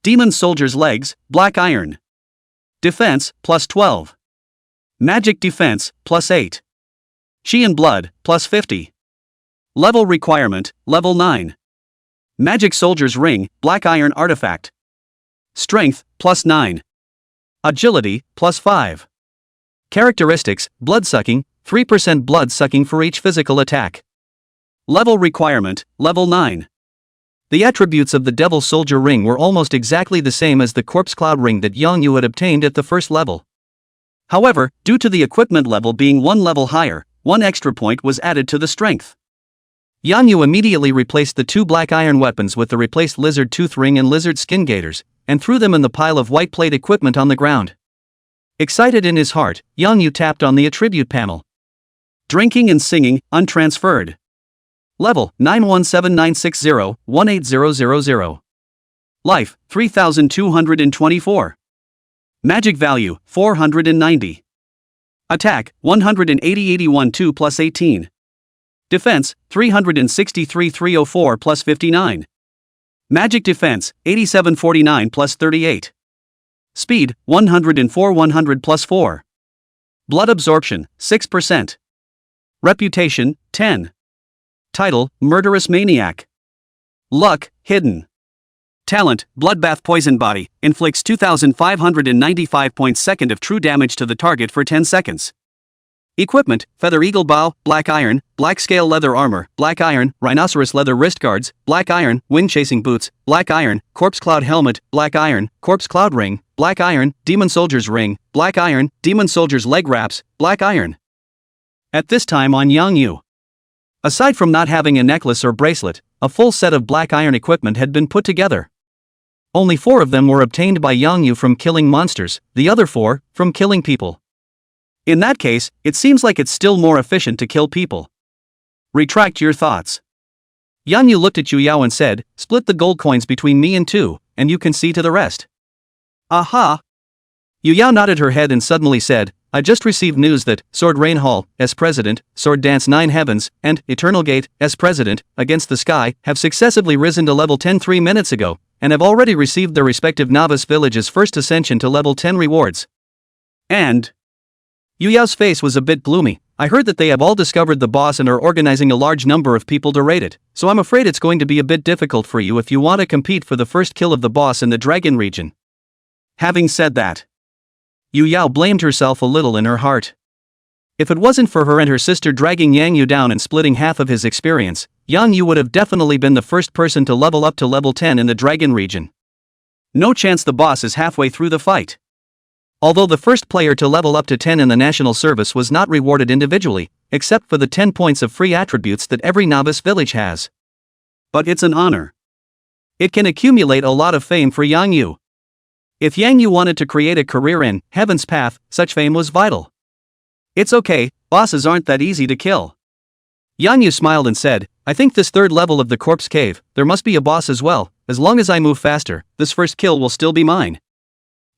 Demon Soldier's legs, black iron. Defense, plus 12. Magic defense, plus 8. Chi and blood, plus 50. Level requirement, level 9. Magic Soldier's ring, black iron artifact. Strength, plus 9. Agility, plus 5. Characteristics, blood-sucking, 3% blood-sucking for each physical attack. Level requirement, level 9. The attributes of the Devil Soldier ring were almost exactly the same as the Corpse Cloud ring that Yang Yu had obtained at the 1st level. However, due to the equipment level being 1 level higher, 1 extra point was added to the strength. Yang Yu immediately replaced the 2 black iron weapons with the replaced lizard tooth ring and lizard skin gaiters, and threw them in the pile of white plate equipment on the ground. Excited in his heart, Yang Yu tapped on the attribute panel. Drinking and singing, untransferred. Level, 917960-18000. Life, 3224. Magic value, 490. Attack, 180-81-2 plus 18. Defense, 363-304 plus 59. Magic defense, 87-49 plus 38. Speed, 104-100 plus 4. Blood absorption, 6%. Reputation, 10. Title, Murderous Maniac. Luck, hidden. Talent, Bloodbath Poison Body, inflicts 2,595 points second of true damage to the target for 10 seconds. Equipment, Feather Eagle Bow, black iron, black scale leather armor, black iron, rhinoceros leather wrist guards, black iron, wind chasing boots, black iron, corpse cloud helmet, black iron, corpse cloud ring, black iron, demon soldier's ring, black iron, demon soldier's leg wraps, black iron. At this time on Yang Yu, aside from not having a necklace or bracelet, a full set of black iron equipment had been put together. Only 4 of them were obtained by Yang Yu from killing monsters, the other 4, from killing people. In that case, it seems like it's still more efficient to kill people. Retract your thoughts. Yang Yu looked at Yu Yao and said, split the gold coins between me and 2, and you can see to the rest. Aha! Yu Yao nodded her head and suddenly said, I just received news that Sword Rain Hall, as president, Sword Dance 9 Heavens, and Eternal Gate, as president, Against the Sky, have successively risen to level 10 3 minutes ago, and have already received their respective novice villages' first ascension to level 10 rewards. And Yu Yao's face was a bit gloomy. I heard that they have all discovered the boss and are organizing a large number of people to raid it, so I'm afraid it's going to be a bit difficult for you if you want to compete for the first kill of the boss in the dragon region. Having said that, Yu Yao blamed herself a little in her heart. If it wasn't for her and her sister dragging Yang Yu down and splitting half of his experience, Yang Yu would have definitely been the first person to level up to level 10 in the dragon region. No chance the boss is halfway through the fight. Although the first player to level up to 10 in the national service was not rewarded individually, except for the 10 points of free attributes that every novice village has. But it's an honor. It can accumulate a lot of fame for Yang Yu. If Yang Yu wanted to create a career in Heaven's Path, such fame was vital. It's okay, bosses aren't that easy to kill. Yang Yu smiled and said, I think this third level of the corpse cave, there must be a boss as well. As long as I move faster, this first kill will still be mine.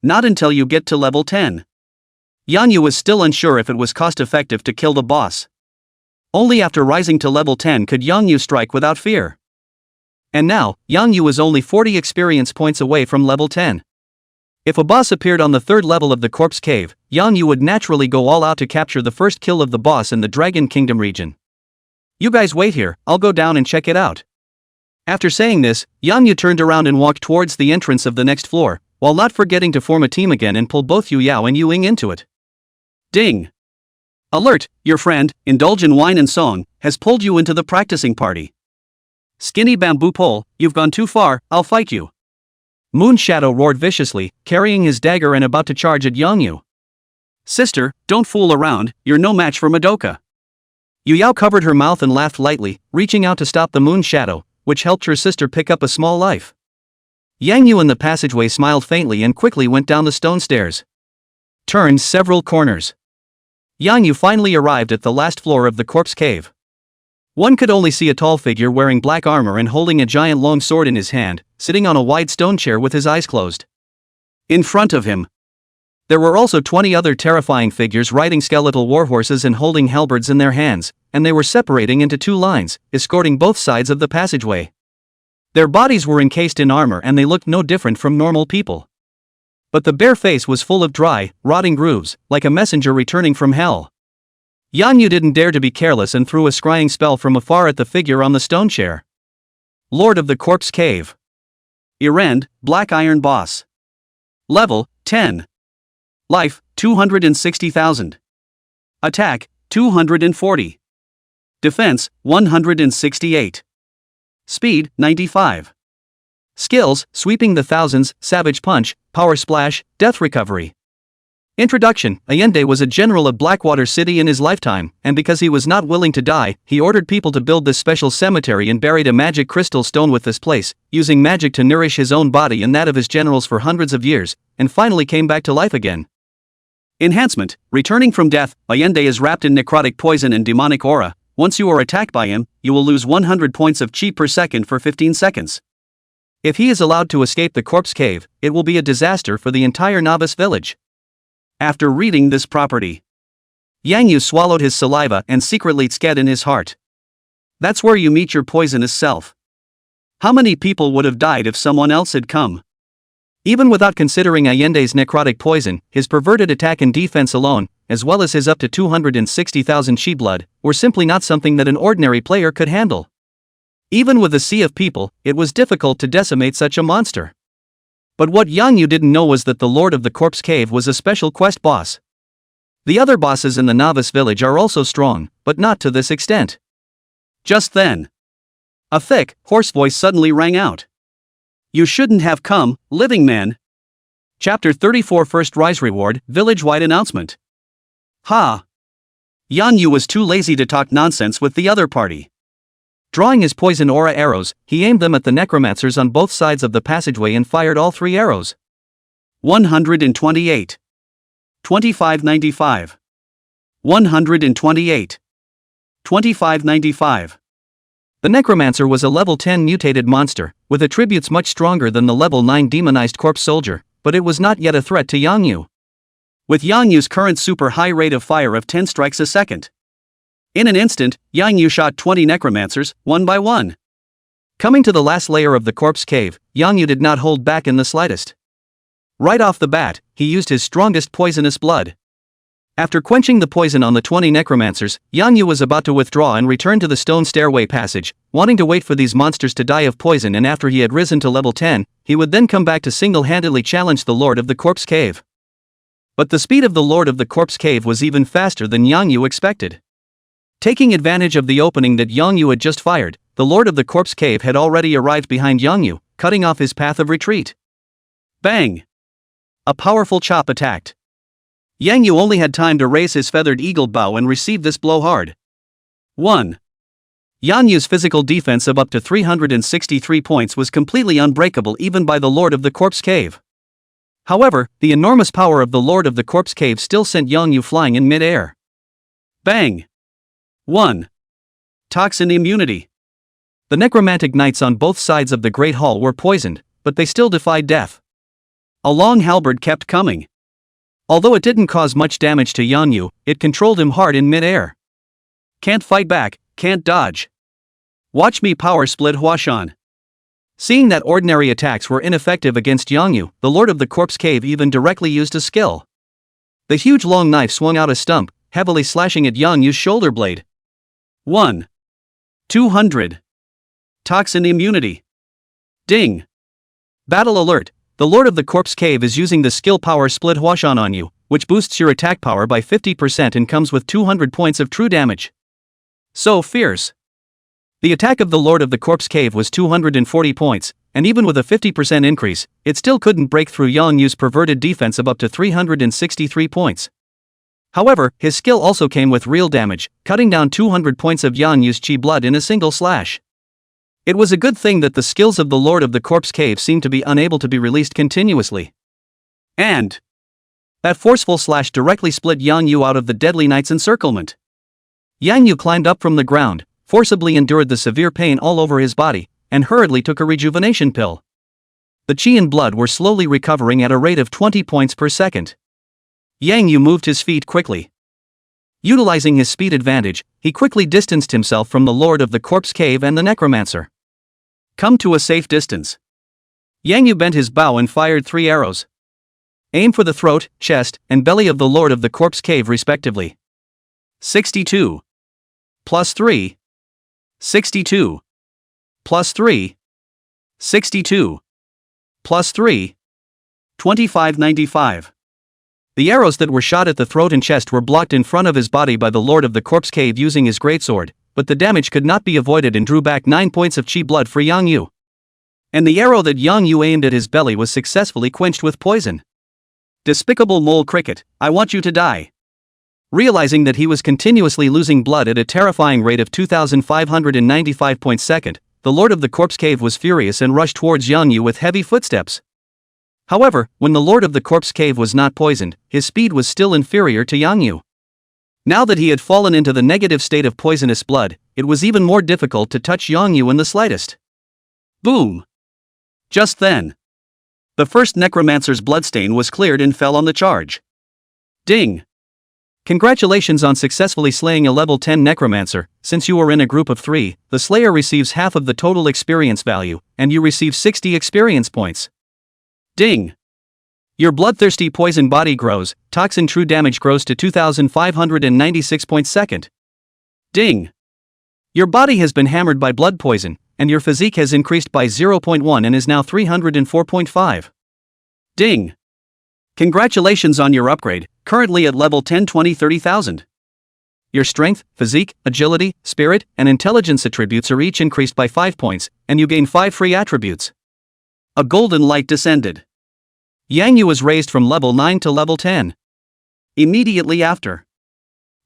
Not until you get to level 10. Yang Yu was still unsure if it was cost-effective to kill the boss. Only after rising to level 10 could Yang Yu strike without fear. And now, Yang Yu was only 40 experience points away from level 10. If a boss appeared on the third level of the corpse cave, Yang Yu would naturally go all out to capture the first kill of the boss in the Dragon Kingdom region. You guys wait here, I'll go down and check it out. After saying this, Yang Yu turned around and walked towards the entrance of the next floor, while not forgetting to form a team again and pull both Yu Yao and Yu Ying into it. Ding! Alert, your friend, indulge in wine and song, has pulled you into the practicing party. Skinny bamboo pole, you've gone too far, I'll fight you. Moon Shadow roared viciously, carrying his dagger and about to charge at Yang Yu. Sister, don't fool around, you're no match for Madoka. Yu Yao covered her mouth and laughed lightly, reaching out to stop the Moon Shadow, which helped her sister pick up a small life. Yang Yu in the passageway smiled faintly and quickly went down the stone stairs. Turned several corners. Yang Yu finally arrived at the last floor of the corpse cave. One could only see a tall figure wearing black armor and holding a giant long sword in his hand, sitting on a wide stone chair with his eyes closed. In front of him, there were also 20 other terrifying figures riding skeletal warhorses and holding halberds in their hands, and they were separating into two lines, escorting both sides of the passageway. Their bodies were encased in armor and they looked no different from normal people. But the bare face was full of dry, rotting grooves, like a messenger returning from hell. Yang Yu didn't dare to be careless and threw a scrying spell from afar at the figure on the stone chair. Lord of the Corpse Cave. Erend, Black Iron Boss. Level, 10. Life, 260,000. Attack, 240. Defense, 168. Speed, 95. Skills, Sweeping the Thousands, Savage Punch, Power Splash, Death Recovery. Introduction: Allende was a general of Blackwater City in his lifetime, and because he was not willing to die, he ordered people to build this special cemetery and buried a magic crystal stone with this place, using magic to nourish his own body and that of his generals for hundreds of years, and finally came back to life again. Enhancement: Returning from death, Allende is wrapped in necrotic poison and demonic aura. Once you are attacked by him, you will lose 100 points of chi per second for 15 seconds. If he is allowed to escape the corpse cave, it will be a disaster for the entire novice village. After reading this property, Yang Yu swallowed his saliva and secretly sked in his heart. That's where you meet your poisonous self. How many people would have died if someone else had come? Even without considering Allende's necrotic poison, his perverted attack and defense alone, as well as his up to 260,000 chi blood, were simply not something that an ordinary player could handle. Even with a sea of people, it was difficult to decimate such a monster. But what Yang Yu didn't know was that the Lord of the Corpse Cave was a special quest boss. The other bosses in the novice village are also strong, but not to this extent. Just then, a thick, hoarse voice suddenly rang out. You shouldn't have come, living man. Chapter 34 First Rise Reward, Village-wide Announcement. Ha! Yang Yu was too lazy to talk nonsense with the other party. Drawing his poison aura arrows, he aimed them at the necromancers on both sides of the passageway and fired all three arrows. 128. 2595. 128. 2595. The necromancer was a level 10 mutated monster, with attributes much stronger than the level 9 demonized corpse soldier, but it was not yet a threat to Yang Yu. With Yang Yu's current super high rate of fire of 10 strikes a second. In an instant, Yang Yu shot 20 necromancers, one by one. Coming to the last layer of the corpse cave, Yang Yu did not hold back in the slightest. Right off the bat, he used his strongest poisonous blood. After quenching the poison on the 20 necromancers, Yang Yu was about to withdraw and return to the stone stairway passage, wanting to wait for these monsters to die of poison, and after he had risen to level 10, he would then come back to single-handedly challenge the Lord of the Corpse Cave. But the speed of the Lord of the Corpse Cave was even faster than Yang Yu expected. Taking advantage of the opening that Yang Yu had just fired, the Lord of the Corpse Cave had already arrived behind Yang Yu, cutting off his path of retreat. Bang! A powerful chop attacked. Yang Yu only had time to raise his feathered eagle bow and receive this blow hard. 1. Yang Yu's physical defense of up to 363 points was completely unbreakable even by the Lord of the Corpse Cave. However, the enormous power of the Lord of the Corpse Cave still sent Yang Yu flying in mid-air. Bang! 1. Toxin immunity. The necromantic knights on both sides of the Great Hall were poisoned, but they still defied death. A long halberd kept coming. Although it didn't cause much damage to Yang Yu, it controlled him hard in mid-air. Can't fight back, can't dodge. Watch me power split Huashan. Seeing that ordinary attacks were ineffective against Yang Yu, the Lord of the Corpse Cave even directly used a skill. The huge long knife swung out a stump, heavily slashing at Yang Yu's shoulder blade. 1. 200. Toxin immunity. Ding. Battle alert. The Lord of the Corpse Cave is using the skill power split Huashan on you, which boosts your attack power by 50% and comes with 200 points of true damage. So fierce. The attack of the Lord of the Corpse Cave was 240 points, and even with a 50% increase, it still couldn't break through Yang Yu's perverted defense of up to 363 points. However, his skill also came with real damage, cutting down 200 points of Yang Yu's chi blood in a single slash. It was a good thing that the skills of the Lord of the Corpse Cave seemed to be unable to be released continuously. And that forceful slash directly split Yang Yu out of the deadly knight's encirclement. Yang Yu climbed up from the ground, forcibly endured the severe pain all over his body, and hurriedly took a rejuvenation pill. The chi and blood were slowly recovering at a rate of 20 points per second. Yang Yu moved his feet quickly. Utilizing his speed advantage, he quickly distanced himself from the Lord of the Corpse Cave and the necromancer. Come to a safe distance. Yang Yu bent his bow and fired 3 arrows. Aim for the throat, chest, and belly of the Lord of the Corpse Cave respectively. 62. Plus 3. 62. Plus 3. 62. Plus 3. 2595. The arrows that were shot at the throat and chest were blocked in front of his body by the Lord of the Corpse Cave using his greatsword, but the damage could not be avoided and drew back 9 points of chi blood for Yang Yu. And the arrow that Yang Yu aimed at his belly was successfully quenched with poison. Despicable mole cricket, I want you to die. Realizing that he was continuously losing blood at a terrifying rate of 2,595 points second, the Lord of the Corpse Cave was furious and rushed towards Yang Yu with heavy footsteps. However, when the Lord of the Corpse Cave was not poisoned, his speed was still inferior to Yang Yu. Now that he had fallen into the negative state of poisonous blood, it was even more difficult to touch Yang Yu in the slightest. Boom! Just then, the first necromancer's bloodstain was cleared and fell on the charge. Ding! Congratulations on successfully slaying a level 10 necromancer. Since you are in a group of 3, the slayer receives half of the total experience value, and you receive 60 experience points. Ding! Your bloodthirsty poison body grows, toxin true damage grows to 2,596 points second. Ding! Your body has been hammered by blood poison, and your physique has increased by 0.1 and is now 304.5. Ding! Congratulations on your upgrade, currently at level 10 20 30,000. Your strength, physique, agility, spirit, and intelligence attributes are each increased by 5 points, and you gain 5 free attributes. A golden light descended. Yang Yu was raised from level 9 to level 10. Immediately after,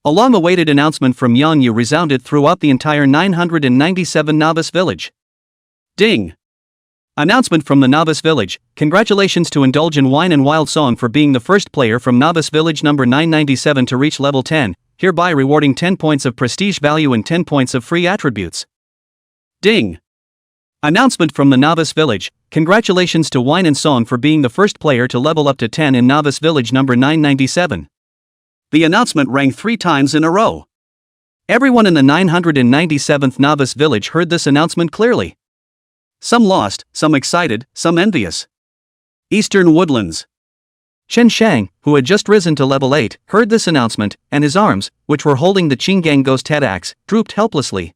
a long-awaited announcement from Yang Yu resounded throughout the entire 997 novice village. Ding! Announcement from the novice village. Congratulations to Indulge in Wine and Wild Song for being the first player from novice village number 997 to reach level 10, hereby rewarding 10 points of prestige value and 10 points of free attributes. Ding! Announcement from the novice village. Congratulations to Wine and Song for being the first player to level up to 10 in novice village number 997. The announcement rang 3 times in a row. Everyone in the 997th novice village heard this announcement clearly. Some lost, some excited, some envious. Eastern Woodlands. Chen Shang, who had just risen to level 8, heard this announcement, and his arms, which were holding the Qinggang Ghost Head Axe, drooped helplessly.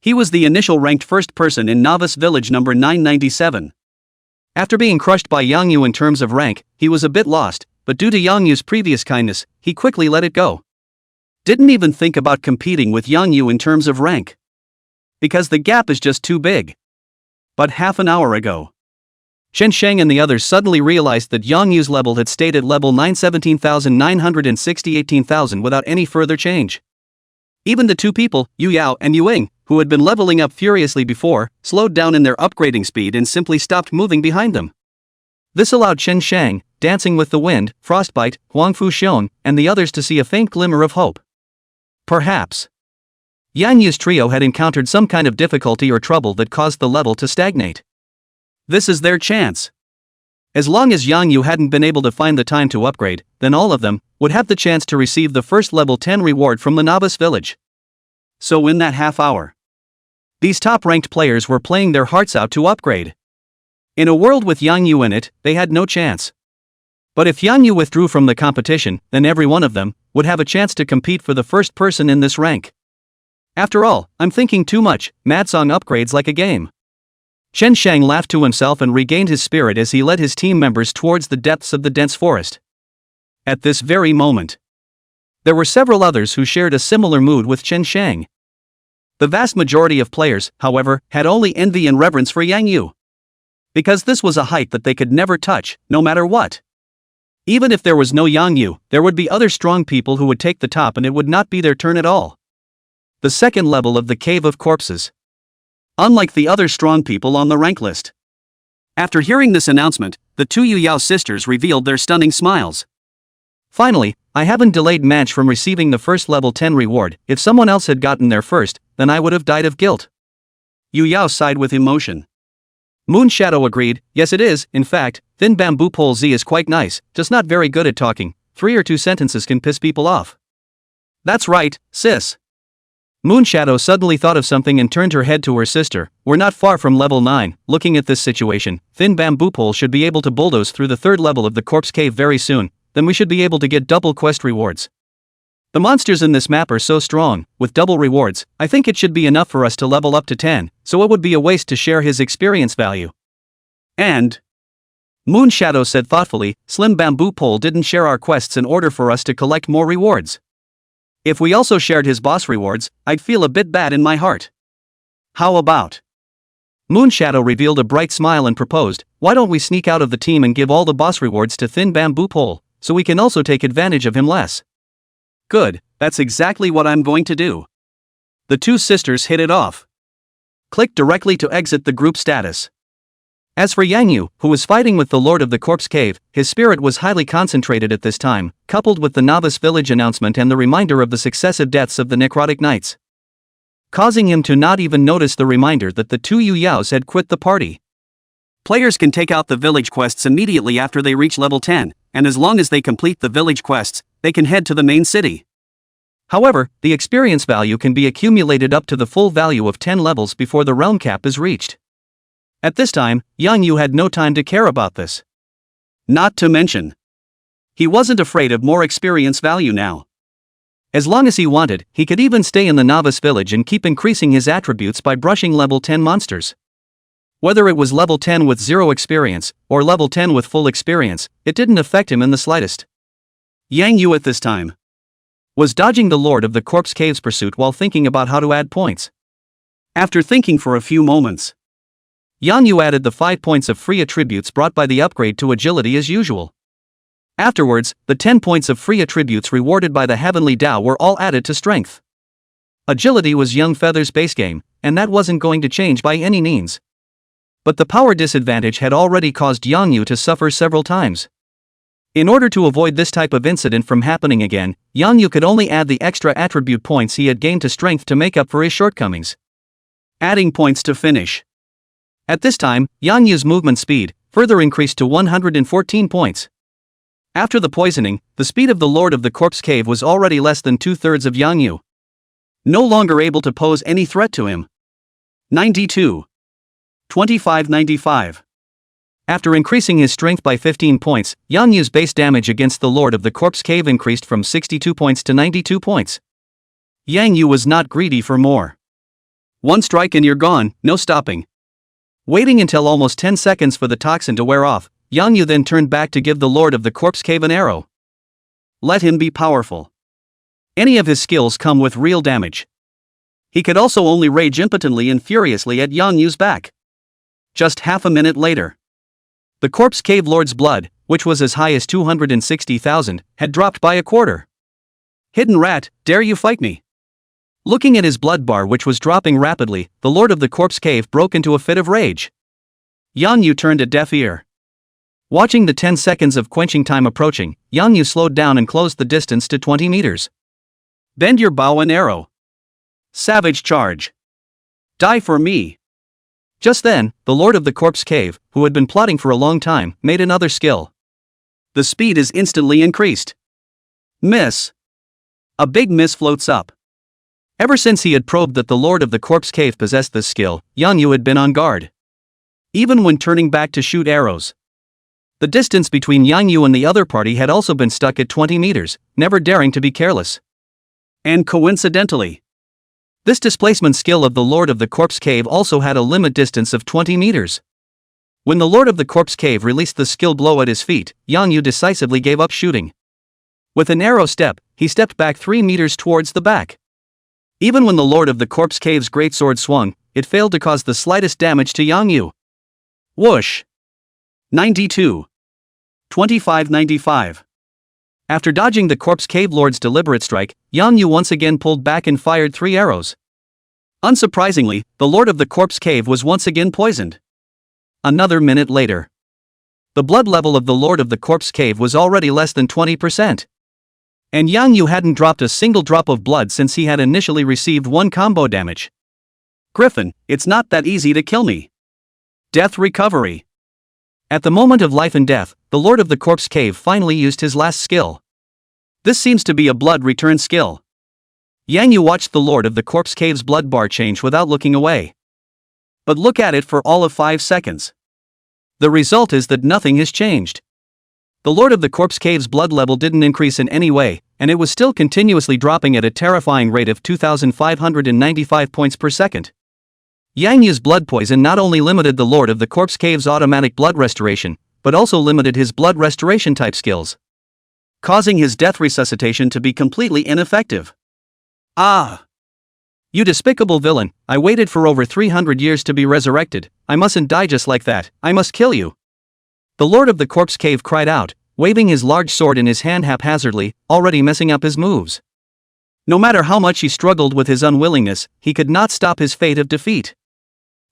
He was the initial ranked first person in novice village number 997. After being crushed by Yang Yu in terms of rank, he was a bit lost, but due to Yang Yu's previous kindness, he quickly let it go. Didn't even think about competing with Yang Yu in terms of rank. Because the gap is just too big. But half an hour ago, Chen Sheng and the others suddenly realized that Yang Yu's level had stayed at level 917,960 18,000 without any further change. Even the two people, Yu Yao and Yu Ying, who had been leveling up furiously before, slowed down in their upgrading speed and simply stopped moving behind them. This allowed Chen Sheng, Dancing with the Wind, Frostbite, Huang Fu Xiong, and the others to see a faint glimmer of hope. Perhaps Yang Yu's trio had encountered some kind of difficulty or trouble that caused the level to stagnate. This is their chance. As long as Yang Yu hadn't been able to find the time to upgrade, then all of them would have the chance to receive the first level 10 reward from the novice village. So in that half hour, these top-ranked players were playing their hearts out to upgrade. In a world with Yang Yu in it, they had no chance. But if Yang Yu withdrew from the competition, then every one of them would have a chance to compete for the first person in this rank. After all, I'm thinking too much. Mad Song upgrades like a game. Chen Sheng laughed to himself and regained his spirit as he led his team members towards the depths of the dense forest. At this very moment, there were several others who shared a similar mood with Chen Sheng. The vast majority of players, however, had only envy and reverence for Yang Yu. Because this was a height that they could never touch, no matter what. Even if there was no Yang Yu, there would be other strong people who would take the top and it would not be their turn at all. The second level of the Cave of Corpses. Unlike the other strong people on the rank list. After hearing this announcement, the two Yu Yao sisters revealed their stunning smiles. Finally, I haven't delayed Manch from receiving the first level 10 reward. If someone else had gotten there first, then I would have died of guilt. Yu Yao sighed with emotion. Moon Shadow agreed, yes it is, in fact, Thin Bamboo Pole Z is quite nice, just not very good at talking. 3 or 2 sentences can piss people off. That's right, sis. Moonshadow suddenly thought of something and turned her head to her sister. We're not far from level 9, looking at this situation, Thin Bamboo Pole should be able to bulldoze through the third level of the corpse cave very soon, then we should be able to get double quest rewards. The monsters in this map are so strong, with double rewards, I think it should be enough for us to level up to 10, so it would be a waste to share his experience value. And Moonshadow said thoughtfully, Slim Bamboo Pole didn't share our quests in order for us to collect more rewards. If we also shared his boss rewards, I'd feel a bit bad in my heart. How about? Moonshadow revealed a bright smile and proposed, why don't we sneak out of the team and give all the boss rewards to Thin Bamboo Pole, so we can also take advantage of him less. Good, that's exactly what I'm going to do. The two sisters hit it off. Click directly to exit the group status. As for Yang Yu, who was fighting with the Lord of the Corpse Cave, his spirit was highly concentrated at this time, coupled with the novice village announcement and the reminder of the successive deaths of the necrotic knights, causing him to not even notice the reminder that the two Yu Yaos had quit the party. Players can take out the village quests immediately after they reach level 10, and as long as they complete the village quests, they can head to the main city. However, the experience value can be accumulated up to the full value of 10 levels before the realm cap is reached. At this time, Yang Yu had no time to care about this. Not to mention, he wasn't afraid of more experience value now. As long as he wanted, he could even stay in the novice village and keep increasing his attributes by brushing level 10 monsters. Whether it was level 10 with 0 experience, or level 10 with full experience, it didn't affect him in the slightest. Yang Yu at this time was dodging the Lord of the Corpse Cave's pursuit while thinking about how to add points. After thinking for a few moments, Yang Yu added the 5 points of free attributes brought by the upgrade to agility as usual. Afterwards, the 10 points of free attributes rewarded by the Heavenly Tao were all added to strength. Agility was Young Feather's base game, and that wasn't going to change by any means. But the power disadvantage had already caused Yang Yu to suffer several times. In order to avoid this type of incident from happening again, Yang Yu could only add the extra attribute points he had gained to strength to make up for his shortcomings. Adding points to finish. At this time, Yang Yu's movement speed further increased to 114 points. After the poisoning, the speed of the Lord of the Corpse Cave was already less than 2/3 of Yang Yu. No longer able to pose any threat to him. 92. 2595. After increasing his strength by 15 points, Yang Yu's base damage against the Lord of the Corpse Cave increased from 62 points to 92 points. Yang Yu was not greedy for more. One strike and you're gone, no stopping. Waiting until almost 10 seconds for the toxin to wear off, Yang Yu then turned back to give the Lord of the Corpse Cave an arrow. Let him be powerful. Any of his skills come with real damage. He could also only rage impotently and furiously at Yang Yu's back. Just half a minute later, The corpse cave lord's blood, which was as high as 260,000, had dropped by a quarter. Hidden rat, dare you fight me? Looking at his blood bar which was dropping rapidly, the lord of the corpse cave broke into a fit of rage. Yang Yu turned a deaf ear. Watching the 10 seconds of quenching time approaching, Yang Yu slowed down and closed the distance to 20 meters. Bend your bow and arrow. Savage charge. Die for me. Just then, the lord of the corpse cave, who had been plotting for a long time, made another skill. The speed is instantly increased. Miss. A big miss floats up. Ever since he had probed that the lord of the corpse cave possessed this skill, Yang Yu had been on guard. Even when turning back to shoot arrows. The distance between Yang Yu and the other party had also been stuck at 20 meters, never daring to be careless. And coincidentally, this displacement skill of the lord of the corpse cave also had a limit distance of 20 meters. When the lord of the corpse cave released the skill blow at his feet, Yang Yu decisively gave up shooting. With an arrow step, he stepped back 3 meters towards the back. Even when the lord of the corpse cave's greatsword swung, it failed to cause the slightest damage to Yang Yu. Whoosh! 92. 25-95. After dodging the corpse cave lord's deliberate strike, Yang Yu once again pulled back and fired 3 arrows. Unsurprisingly, the lord of the corpse cave was once again poisoned. Another minute later. The blood level of the lord of the corpse cave was already less than 20%. And Yang Yu hadn't dropped a single drop of blood since he had initially received 1 combo damage. Griffin, it's not that easy to kill me. Death recovery. At the moment of life and death, the lord of the corpse cave finally used his last skill. This seems to be a blood return skill. Yang Yu watched the lord of the corpse cave's blood bar change without looking away. But look at it for all of 5 seconds. The result is that nothing has changed. The lord of the corpse cave's blood level didn't increase in any way, and it was still continuously dropping at a terrifying rate of 2,595 points per second. Yang Yu's blood poison not only limited the lord of the corpse cave's automatic blood restoration, but also limited his blood restoration type skills, causing his death resuscitation to be completely ineffective. Ah! You despicable villain, I waited for over 300 years to be resurrected, I mustn't die just like that, I must kill you. The lord of the corpse cave cried out, waving his large sword in his hand haphazardly, already messing up his moves. No matter how much he struggled with his unwillingness, he could not stop his fate of defeat.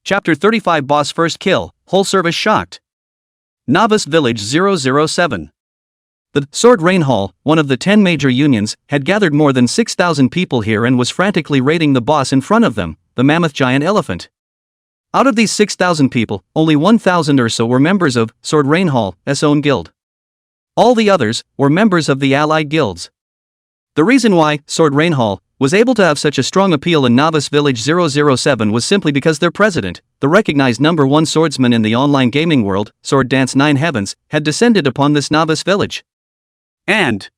Chapter 35 Boss First Kill, Whole Service Shocked. Novice Village 007. The Sword Rain Hall, one of the 10 major unions, had gathered more than 6,000 people here and was frantically raiding the boss in front of them, the mammoth giant elephant. Out of these 6,000 people, only 1,000 or so were members of Sword Rain Hall's own guild. All the others were members of the allied guilds. The reason why Sword Rain Hall was able to have such a strong appeal in Novice Village 007 was simply because their president, the recognized #1 swordsman in the online gaming world, Sword Dance 9 Heavens, had descended upon this novice village. And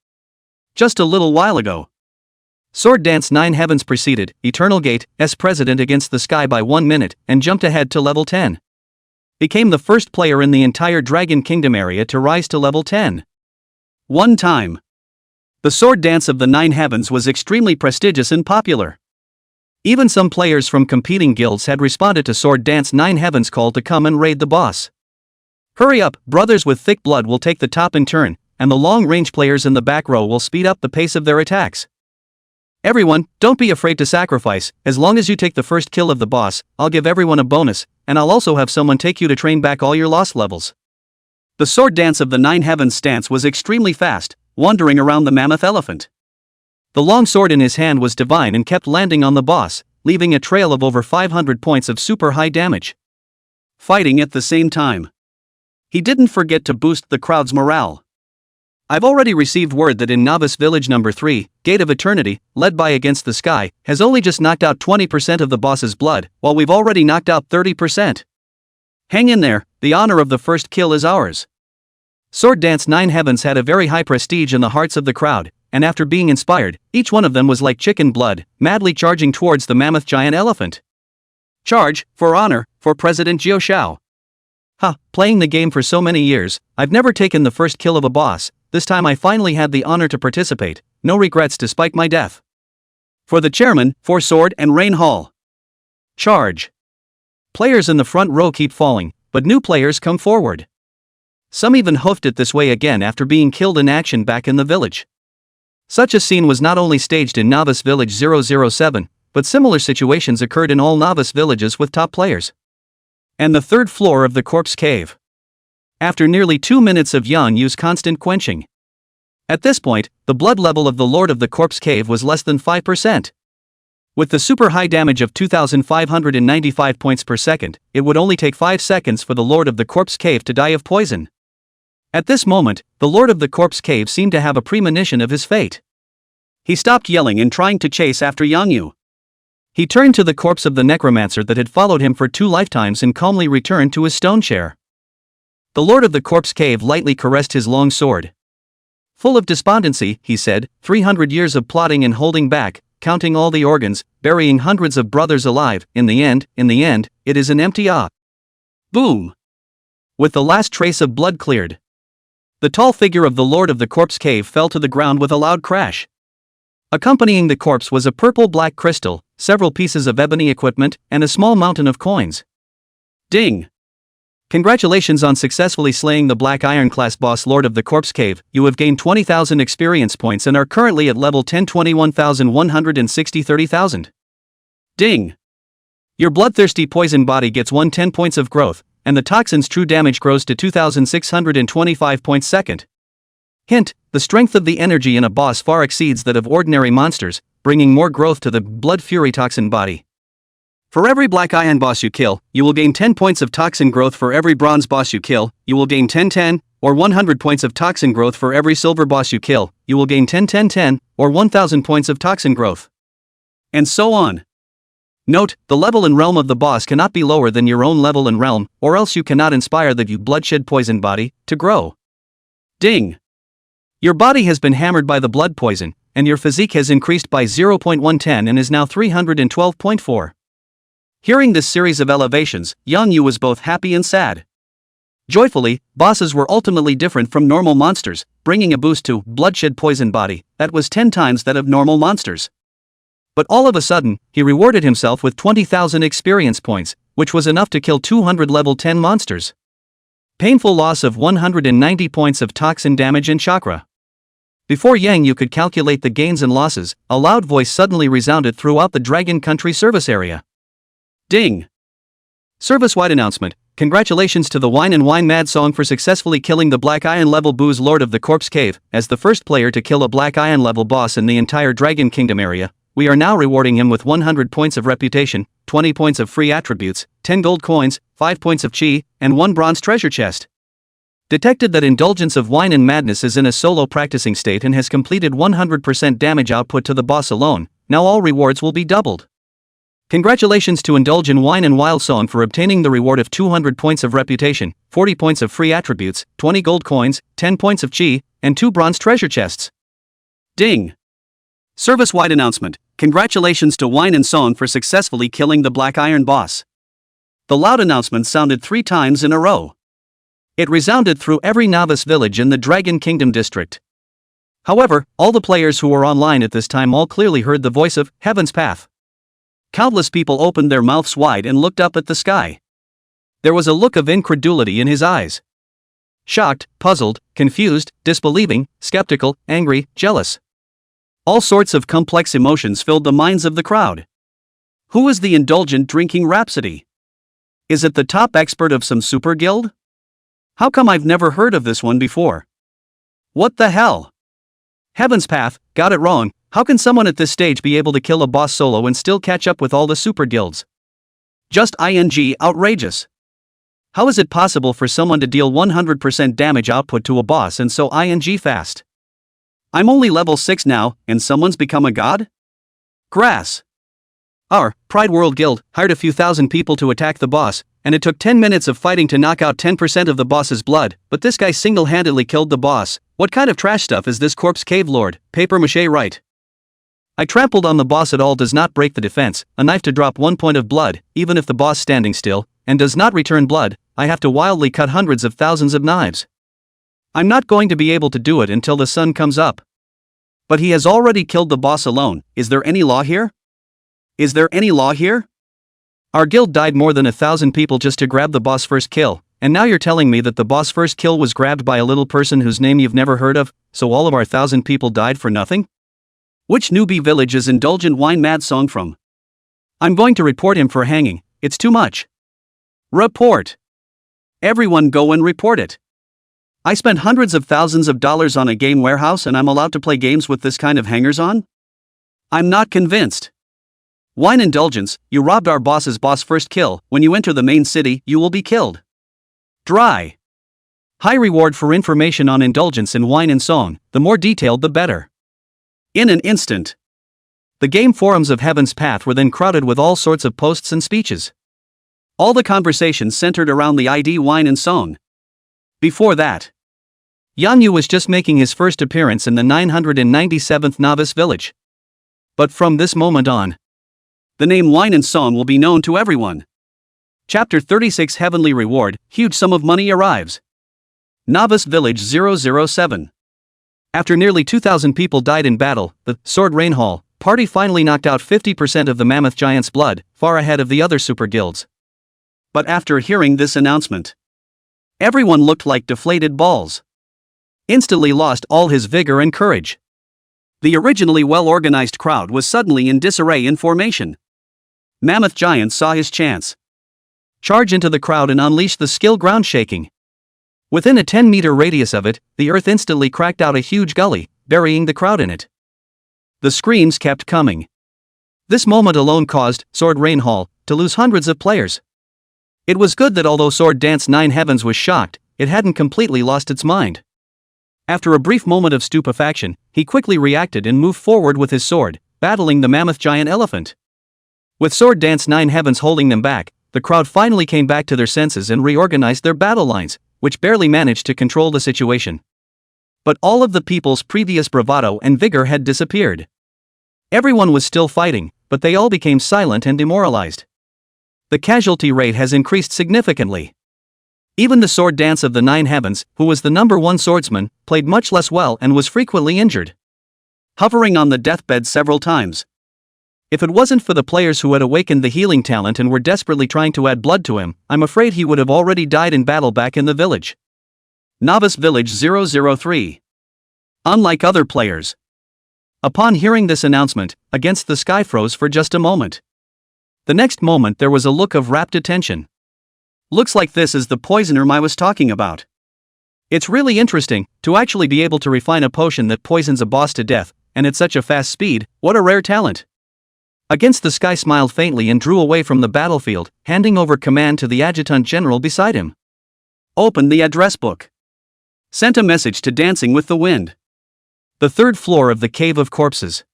just a little while ago, Sword Dance 9 Heavens preceded Eternal Gate's president against the sky by 1 minute and jumped ahead to level 10. Became the first player in the entire Dragon Kingdom area to rise to level 10. One time. The sword dance of the 9 Heavens was extremely prestigious and popular. Even some players from competing guilds had responded to Sword Dance 9 Heavens' call to come and raid the boss. Hurry up, brothers with thick blood will take the top in turn, and the long-range players in the back row will speed up the pace of their attacks. Everyone, don't be afraid to sacrifice, as long as you take the first kill of the boss, I'll give everyone a bonus, and I'll also have someone take you to train back all your lost levels. The sword dance of the 9 Heavens stance was extremely fast, wandering around the mammoth elephant. The long sword in his hand was divine and kept landing on the boss, leaving a trail of over 500 points of super high damage. Fighting at the same time. He didn't forget to boost the crowd's morale. I've already received word that in Novice Village number 3, Gate of Eternity, led by Against the Sky, has only just knocked out 20% of the boss's blood, while we've already knocked out 30%. Hang in there, the honor of the first kill is ours. Sword Dance 9 Heavens had a very high prestige in the hearts of the crowd, and after being inspired, each one of them was like chicken blood, madly charging towards the mammoth giant elephant. Charge, for honor, for President Jiao Shao. Playing the game for so many years, I've never taken the first kill of a boss, this time I finally had the honor to participate, no regrets despite my death. For the chairman, for Sword and Rain Hall. Charge. Players in the front row keep falling, but new players come forward. Some even hoofed it this way again after being killed in action back in the village. Such a scene was not only staged in Novice Village 007, but similar situations occurred in all novice villages with top players. And the third floor of the corpse cave. After nearly 2 minutes of Yang Yu's constant quenching. At this point, the blood level of the Lord of the Corpse Cave was less than 5%. With the super high damage of 2,595 points per second, it would only take 5 seconds for the Lord of the Corpse Cave to die of poison. At this moment, the Lord of the Corpse Cave seemed to have a premonition of his fate. He stopped yelling and trying to chase after Yang Yu. He turned to the corpse of the necromancer that had followed him for 2 lifetimes and calmly returned to his stone chair. The Lord of the Corpse Cave lightly caressed his long sword. Full of despondency, he said, 300 years of plotting and holding back, counting all the organs, burying hundreds of brothers alive, in the end, it is an empty Boom! With the last trace of blood cleared. The tall figure of the Lord of the Corpse Cave fell to the ground with a loud crash. Accompanying the corpse was a purple-black crystal, several pieces of ebony equipment, and a small mountain of coins. Ding! Congratulations on successfully slaying the Black Iron class boss Lord of the Corpse Cave. You have gained 20,000 experience points and are currently at level 10 21,160 30,000. Ding! Your bloodthirsty poison body gets 110 points of growth, and the toxin's true damage grows to 2,625 points second. Hint, the strength of the energy in a boss far exceeds that of ordinary monsters, bringing more growth to the Blood Fury toxin body. For every Black Iron boss you kill, you will gain 10 points of toxin growth. For every Bronze boss you kill, you will gain 10, or 100 points of toxin growth. For every Silver boss you kill, you will gain 10, or 1000 points of toxin growth. And so on. Note, the level and realm of the boss cannot be lower than your own level and realm, or else you cannot inspire the bloodshed poison body to grow. Ding! Your body has been hammered by the blood poison, and your physique has increased by 0.110 and is now 312.4. Hearing this series of elevations, Yang Yu was both happy and sad. Joyfully, bosses were ultimately different from normal monsters, bringing a boost to bloodshed poison body that was 10 times that of normal monsters. But all of a sudden, he rewarded himself with 20,000 experience points, which was enough to kill 200 level 10 monsters. Painful loss of 190 points of toxin damage and chakra. Before Yang Yu could calculate the gains and losses, a loud voice suddenly resounded throughout the Dragon Country service area. Ding! Service-wide announcement. Congratulations to the Wine and Wine Mad Song for successfully killing the Black Iron level booze Lord of the Corpse Cave. As the first player to kill a Black Iron level boss in the entire Dragon Kingdom area, we are now rewarding him with 100 points of reputation, 20 points of free attributes, 10 gold coins, 5 points of chi, and 1 bronze treasure chest. Detected that Indulgence of Wine and Madness is in a solo practicing state and has completed 100% damage output to the boss alone. Now all rewards will be doubled. Congratulations to Indulge in Wine and Wild Song for obtaining the reward of 200 points of reputation, 40 points of free attributes, 20 gold coins, 10 points of chi, and 2 bronze treasure chests. Ding! Service-wide announcement. Congratulations to Wine and Song for successfully killing the Black Iron boss. The loud announcement sounded 3 times in a row. It resounded through every novice village in the Dragon Kingdom district. However, all the players who were online at this time all clearly heard the voice of Heaven's Path. Countless people opened their mouths wide and looked up at the sky. There was a look of incredulity in his eyes. Shocked, puzzled, confused, disbelieving, skeptical, angry, jealous. All sorts of complex emotions filled the minds of the crowd. Who is the indulgent drinking rhapsody? Is it the top expert of some super guild? How come I've never heard of this one before? What the hell? Heaven's Path, got it wrong. How can someone at this stage be able to kill a boss solo and still catch up with all the super guilds? Just outrageous. How is it possible for someone to deal 100% damage output to a boss and so fast? I'm only level 6 now, and someone's become a god? Grass. Our Pride World Guild hired a few thousand people to attack the boss, and it took 10 minutes of fighting to knock out 10% of the boss's blood, but this guy single-handedly killed the boss. What kind of trash stuff is this Corpse Cave Lord? Papier-mâché right. I trampled on the boss at all does not break the defense, a knife to drop 1 point of blood, even if the boss standing still, and does not return blood, I have to wildly cut hundreds of thousands of knives. I'm not going to be able to do it until the sun comes up. But he has already killed the boss alone. Is there any law here? Is there any law here? Our guild died more than 1,000 people just to grab the boss first kill, and now you're telling me that the boss' first kill was grabbed by a little person whose name you've never heard of, so all of our 1,000 people died for nothing? Which newbie village is Indulgent Wine Mad Song from? I'm going to report him for hanging, it's too much. Report. Everyone go and report it. I spent hundreds of thousands of dollars on a game warehouse and I'm allowed to play games with this kind of hangers-on? I'm not convinced. Wine Indulgence, you robbed our boss's boss first kill. When you enter the main city, you will be killed. Dry. High reward for information on indulgence in wine and song, the more detailed the better. In an instant. The game forums of Heaven's Path were then crowded with all sorts of posts and speeches. All the conversations centered around the ID wine and song. Before that, Yang Yu was just making his first appearance in the 997th Novice Village. But from this moment on, the name Wine and Song will be known to everyone. Chapter 36 Heavenly Reward, huge sum of money arrives. Novice Village 007. After nearly 2,000 people died in battle, the Sword Rain Hall party finally knocked out 50% of the Mammoth Giant's blood, far ahead of the other super guilds. But after hearing this announcement, everyone looked like deflated balls. Instantly lost all his vigor and courage. The originally well-organized crowd was suddenly in disarray in formation. Mammoth Giant saw his chance. Charge into the crowd and unleash the skill ground shaking. Within a 10-meter radius of it, the earth instantly cracked out a huge gully, burying the crowd in it. The screams kept coming. This moment alone caused Sword Rain Hall to lose hundreds of players. It was good that although Sword Dance 9 Heavens was shocked, it hadn't completely lost its mind. After a brief moment of stupefaction, he quickly reacted and moved forward with his sword, battling the Mammoth Giant Elephant. With Sword Dance 9 Heavens holding them back, the crowd finally came back to their senses and reorganized their battle lines, which barely managed to control the situation. But all of the people's previous bravado and vigor had disappeared. Everyone was still fighting, but they all became silent and demoralized. The casualty rate has increased significantly. Even the Sword Dance of the 9 Heavens, who was the #1 swordsman, played much less well and was frequently injured, hovering on the deathbed several times. If it wasn't for the players who had awakened the healing talent and were desperately trying to add blood to him, I'm afraid he would have already died in battle back in the village. Novice Village 003. Unlike other players. Upon hearing this announcement, Against the Sky froze for just a moment. The next moment there was a look of rapt attention. Looks like this is the poisoner I was talking about. It's really interesting to actually be able to refine a potion that poisons a boss to death, and at such a fast speed. What a rare talent. Against the Sky smiled faintly and drew away from the battlefield, handing over command to the adjutant general beside him. Open the address book. Sent a message to Dancing with the Wind. The 3rd floor of the Cave of Corpses.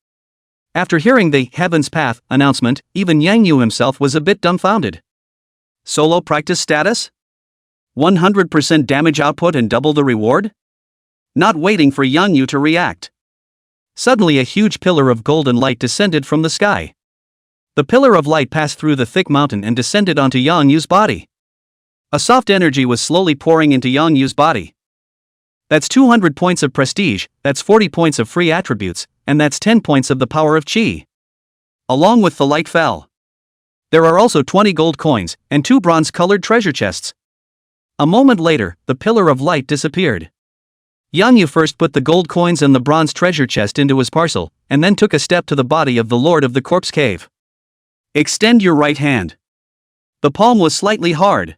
After hearing the Heaven's Path announcement, even Yang Yu himself was a bit dumbfounded. Solo practice status? 100% damage output and double the reward? Not waiting for Yang Yu to react. Suddenly a huge pillar of golden light descended from the sky. The pillar of light passed through the thick mountain and descended onto Yang Yu's body. A soft energy was slowly pouring into Yang Yu's body. That's 200 points of prestige, that's 40 points of free attributes, and that's 10 points of the power of chi. Along with the light fell. There are also 20 gold coins, and 2 bronze-colored treasure chests. A moment later, the pillar of light disappeared. Yang Yu first put the gold coins and the bronze treasure chest into his parcel, and then took a step to the body of the Lord of the Corpse Cave. Extend your right hand. The palm was slightly hard.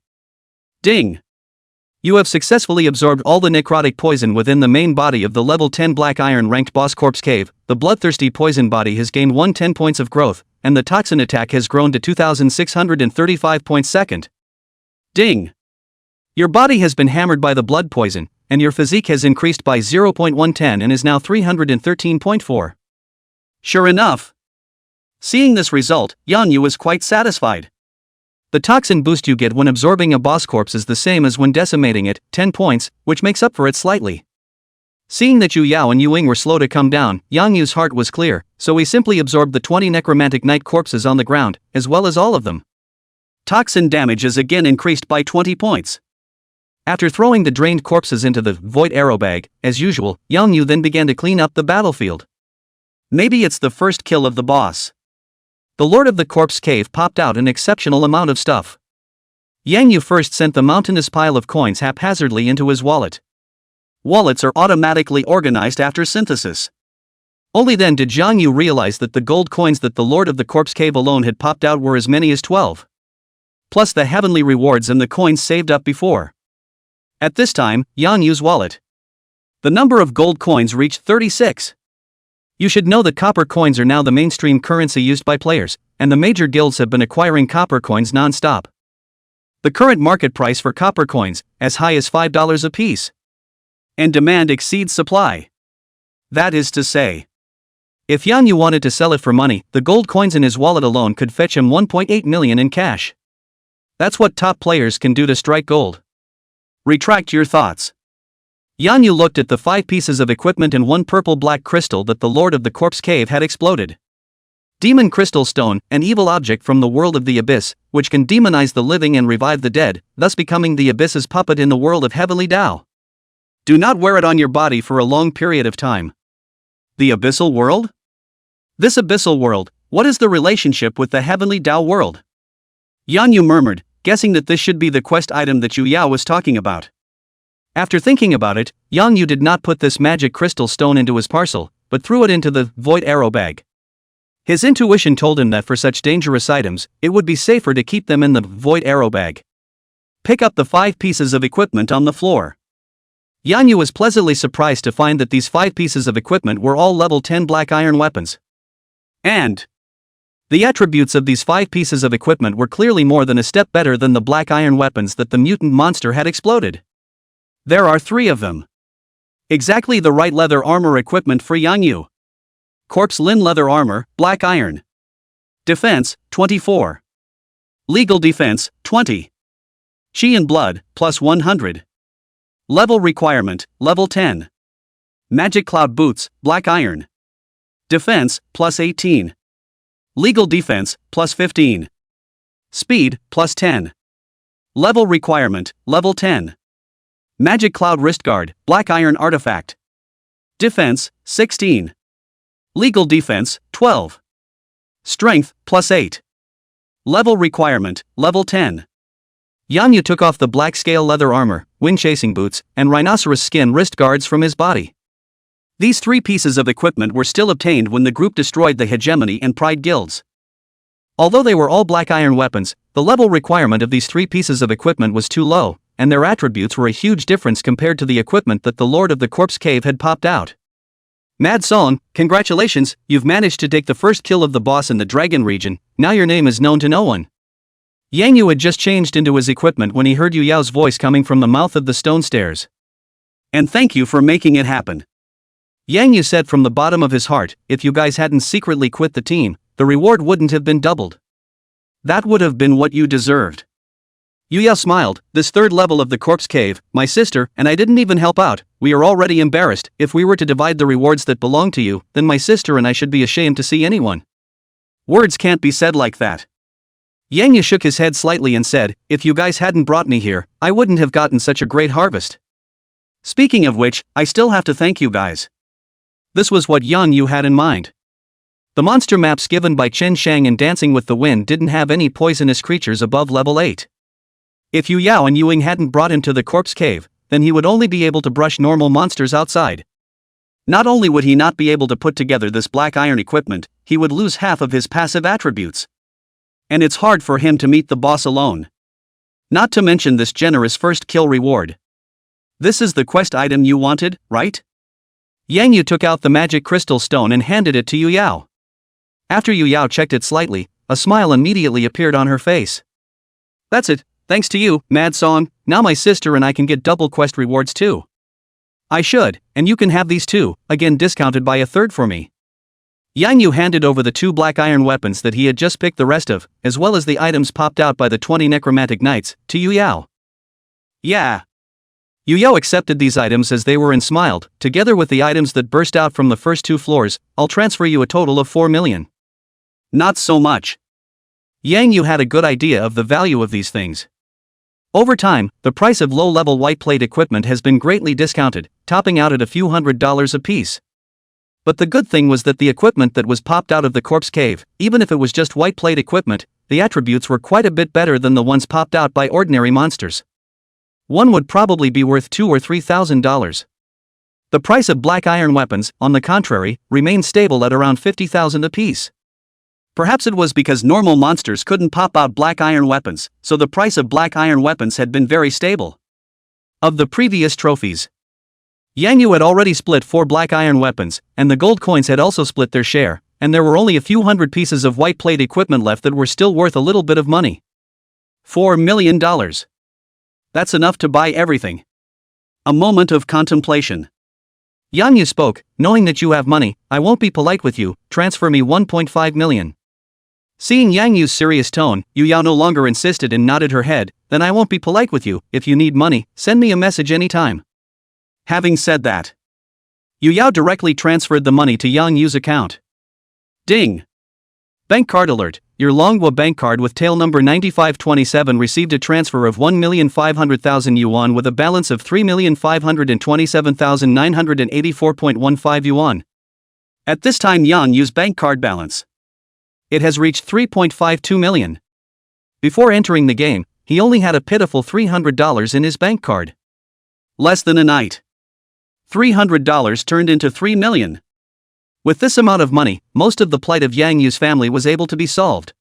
Ding. You have successfully absorbed all the necrotic poison within the main body of the level 10 Black Iron ranked boss Corpse Cave. The bloodthirsty poison body has gained 110 points of growth, and the toxin attack has grown to 2,635 points second. Ding. Your body has been hammered by the blood poison, and your physique has increased by 0.110 and is now 313.4. Sure enough. Seeing this result, Yang Yu was quite satisfied. The toxin boost you get when absorbing a boss corpse is the same as when decimating it, 10 points, which makes up for it slightly. Seeing that Yu Yao and Yu Ying were slow to come down, Yang Yu's heart was clear, so he simply absorbed the 20 necromantic night corpses on the ground, as well as all of them. Toxin damage is again increased by 20 points. After throwing the drained corpses into the void arrow bag, as usual, Yang Yu then began to clean up the battlefield. Maybe it's the first kill of the boss. The Lord of the Corpse Cave popped out an exceptional amount of stuff. Yang Yu first sent the mountainous pile of coins haphazardly into his wallet. Wallets are automatically organized after synthesis. Only then did Yang Yu realize that the gold coins that the Lord of the Corpse Cave alone had popped out were as many as 12. Plus the heavenly rewards and the coins saved up before. At this time, Yang Yu's wallet. The number of gold coins reached 36. You should know that copper coins are now the mainstream currency used by players, and the major guilds have been acquiring copper coins non-stop. The current market price for copper coins, as high as $5 apiece. And demand exceeds supply. That is to say, if Yang Yu wanted to sell it for money, the gold coins in his wallet alone could fetch him 1.8 million in cash. That's what top players can do to strike gold. Retract your thoughts. Yang Yu looked at the 5 pieces of equipment and 1 purple-black crystal that the Lord of the Corpse Cave had exploded. Demon Crystal Stone, an evil object from the world of the Abyss, which can demonize the living and revive the dead, thus becoming the Abyss's puppet in the world of Heavenly Tao. Do not wear it on your body for a long period of time. The Abyssal World? This Abyssal World, what is the relationship with the Heavenly Tao world? Yang Yu murmured, guessing that this should be the quest item that Yu Yao was talking about. After thinking about it, Yang Yu did not put this magic crystal stone into his parcel, but threw it into the void arrow bag. His intuition told him that for such dangerous items, it would be safer to keep them in the void arrow bag. Pick up the 5 pieces of equipment on the floor. Yang Yu was pleasantly surprised to find that these 5 pieces of equipment were all level 10 black iron weapons. And the attributes of these 5 pieces of equipment were clearly more than a step better than the black iron weapons that the mutant monster had exploded. There are 3 of them. Exactly the right leather armor equipment for Yang Yu. Corpse Lin leather armor, black iron. Defense, 24. Legal defense, 20. Chi and blood, plus 100. Level requirement, level 10. Magic cloud boots, black iron. Defense, plus 18. Legal defense, plus 15. Speed, plus 10. Level requirement, level 10. Magic cloud wrist guard, black iron artifact. Defense, 16. Legal defense, 12. Strength, plus 8. Level requirement, level 10. Yang Yu took off the black scale leather armor, wind-chasing boots, and rhinoceros skin wrist guards from his body. These 3 pieces of equipment were still obtained when the group destroyed the hegemony and pride guilds. Although they were all black iron weapons, the level requirement of these 3 pieces of equipment was too low, and their attributes were a huge difference compared to the equipment that the Lord of the Corpse Cave had popped out. Mad Song, congratulations, you've managed to take the first kill of the boss in the dragon region, now your name is known to no one. Yang Yu had just changed into his equipment when he heard Yu Yao's voice coming from the mouth of the stone stairs. And thank you for making it happen. Yang Yu said from the bottom of his heart, if you guys hadn't secretly quit the team, the reward wouldn't have been doubled. That would have been what you deserved. Yu Yao smiled, this 3rd level of the Corpse Cave, my sister, and I didn't even help out, we are already embarrassed, if we were to divide the rewards that belong to you, then my sister and I should be ashamed to see anyone. Words can't be said like that. Yang Yu shook his head slightly and said, if you guys hadn't brought me here, I wouldn't have gotten such a great harvest. Speaking of which, I still have to thank you guys. This was what Yang Yu had in mind. The monster maps given by Chen Shang and Dancing with the Wind didn't have any poisonous creatures above level 8. If Yu Yao and Yuing hadn't brought him to the Corpse Cave, then he would only be able to brush normal monsters outside. Not only would he not be able to put together this black iron equipment, he would lose half of his passive attributes. And it's hard for him to meet the boss alone. Not to mention this generous first kill reward. This is the quest item you wanted, right? Yang Yu took out the magic crystal stone and handed it to Yu Yao. After Yu Yao checked it slightly, a smile immediately appeared on her face. That's it, thanks to you, Mad Song, now my sister and I can get double quest rewards too. I should, and you can have these too, again discounted by a third for me. Yang Yu handed over the 2 black iron weapons that he had just picked the rest of, as well as the items popped out by the 20 necromantic knights, to Yu Yao. Yeah. Yu Yao accepted these items as they were and smiled, together with the items that burst out from the first 2 floors, I'll transfer you a total of 4 million. Not so much. Yang Yu had a good idea of the value of these things. Over time, the price of low-level white plate equipment has been greatly discounted, topping out at a few $100s apiece. But the good thing was that the equipment that was popped out of the Corpse Cave, even if it was just white plate equipment, the attributes were quite a bit better than the ones popped out by ordinary monsters. One would probably be worth $2,000 or $3,000. The price of black iron weapons, on the contrary, remained stable at around $50,000 apiece. Perhaps it was because normal monsters couldn't pop out black iron weapons, so the price of black iron weapons had been very stable. Of the previous trophies, Yang Yu had already split 4 black iron weapons, and the gold coins had also split their share, and there were only a few hundred pieces of white plate equipment left that were still worth a little bit of money. $4 million. That's enough to buy everything. A moment of contemplation. Yang Yu spoke, knowing that you have money, I won't be polite with you, transfer me 1.5 million. Seeing Yang Yu's serious tone, Yu Yao no longer insisted and nodded her head, then I won't be polite with you, if you need money, send me a message anytime. Having said that, Yu Yao directly transferred the money to Yang Yu's account. Ding! Bank card alert, your Manhwa bank card with tail number 9527 received a transfer of 1,500,000 yuan with a balance of 3,527,984.15 yuan. At this time Yang Yu's bank card balance. It has reached 3.52 million. Before entering the game, he only had a pitiful $300 in his bank card. Less than a night. $300 turned into 3 million. With this amount of money, most of the plight of Yang Yu's family was able to be solved.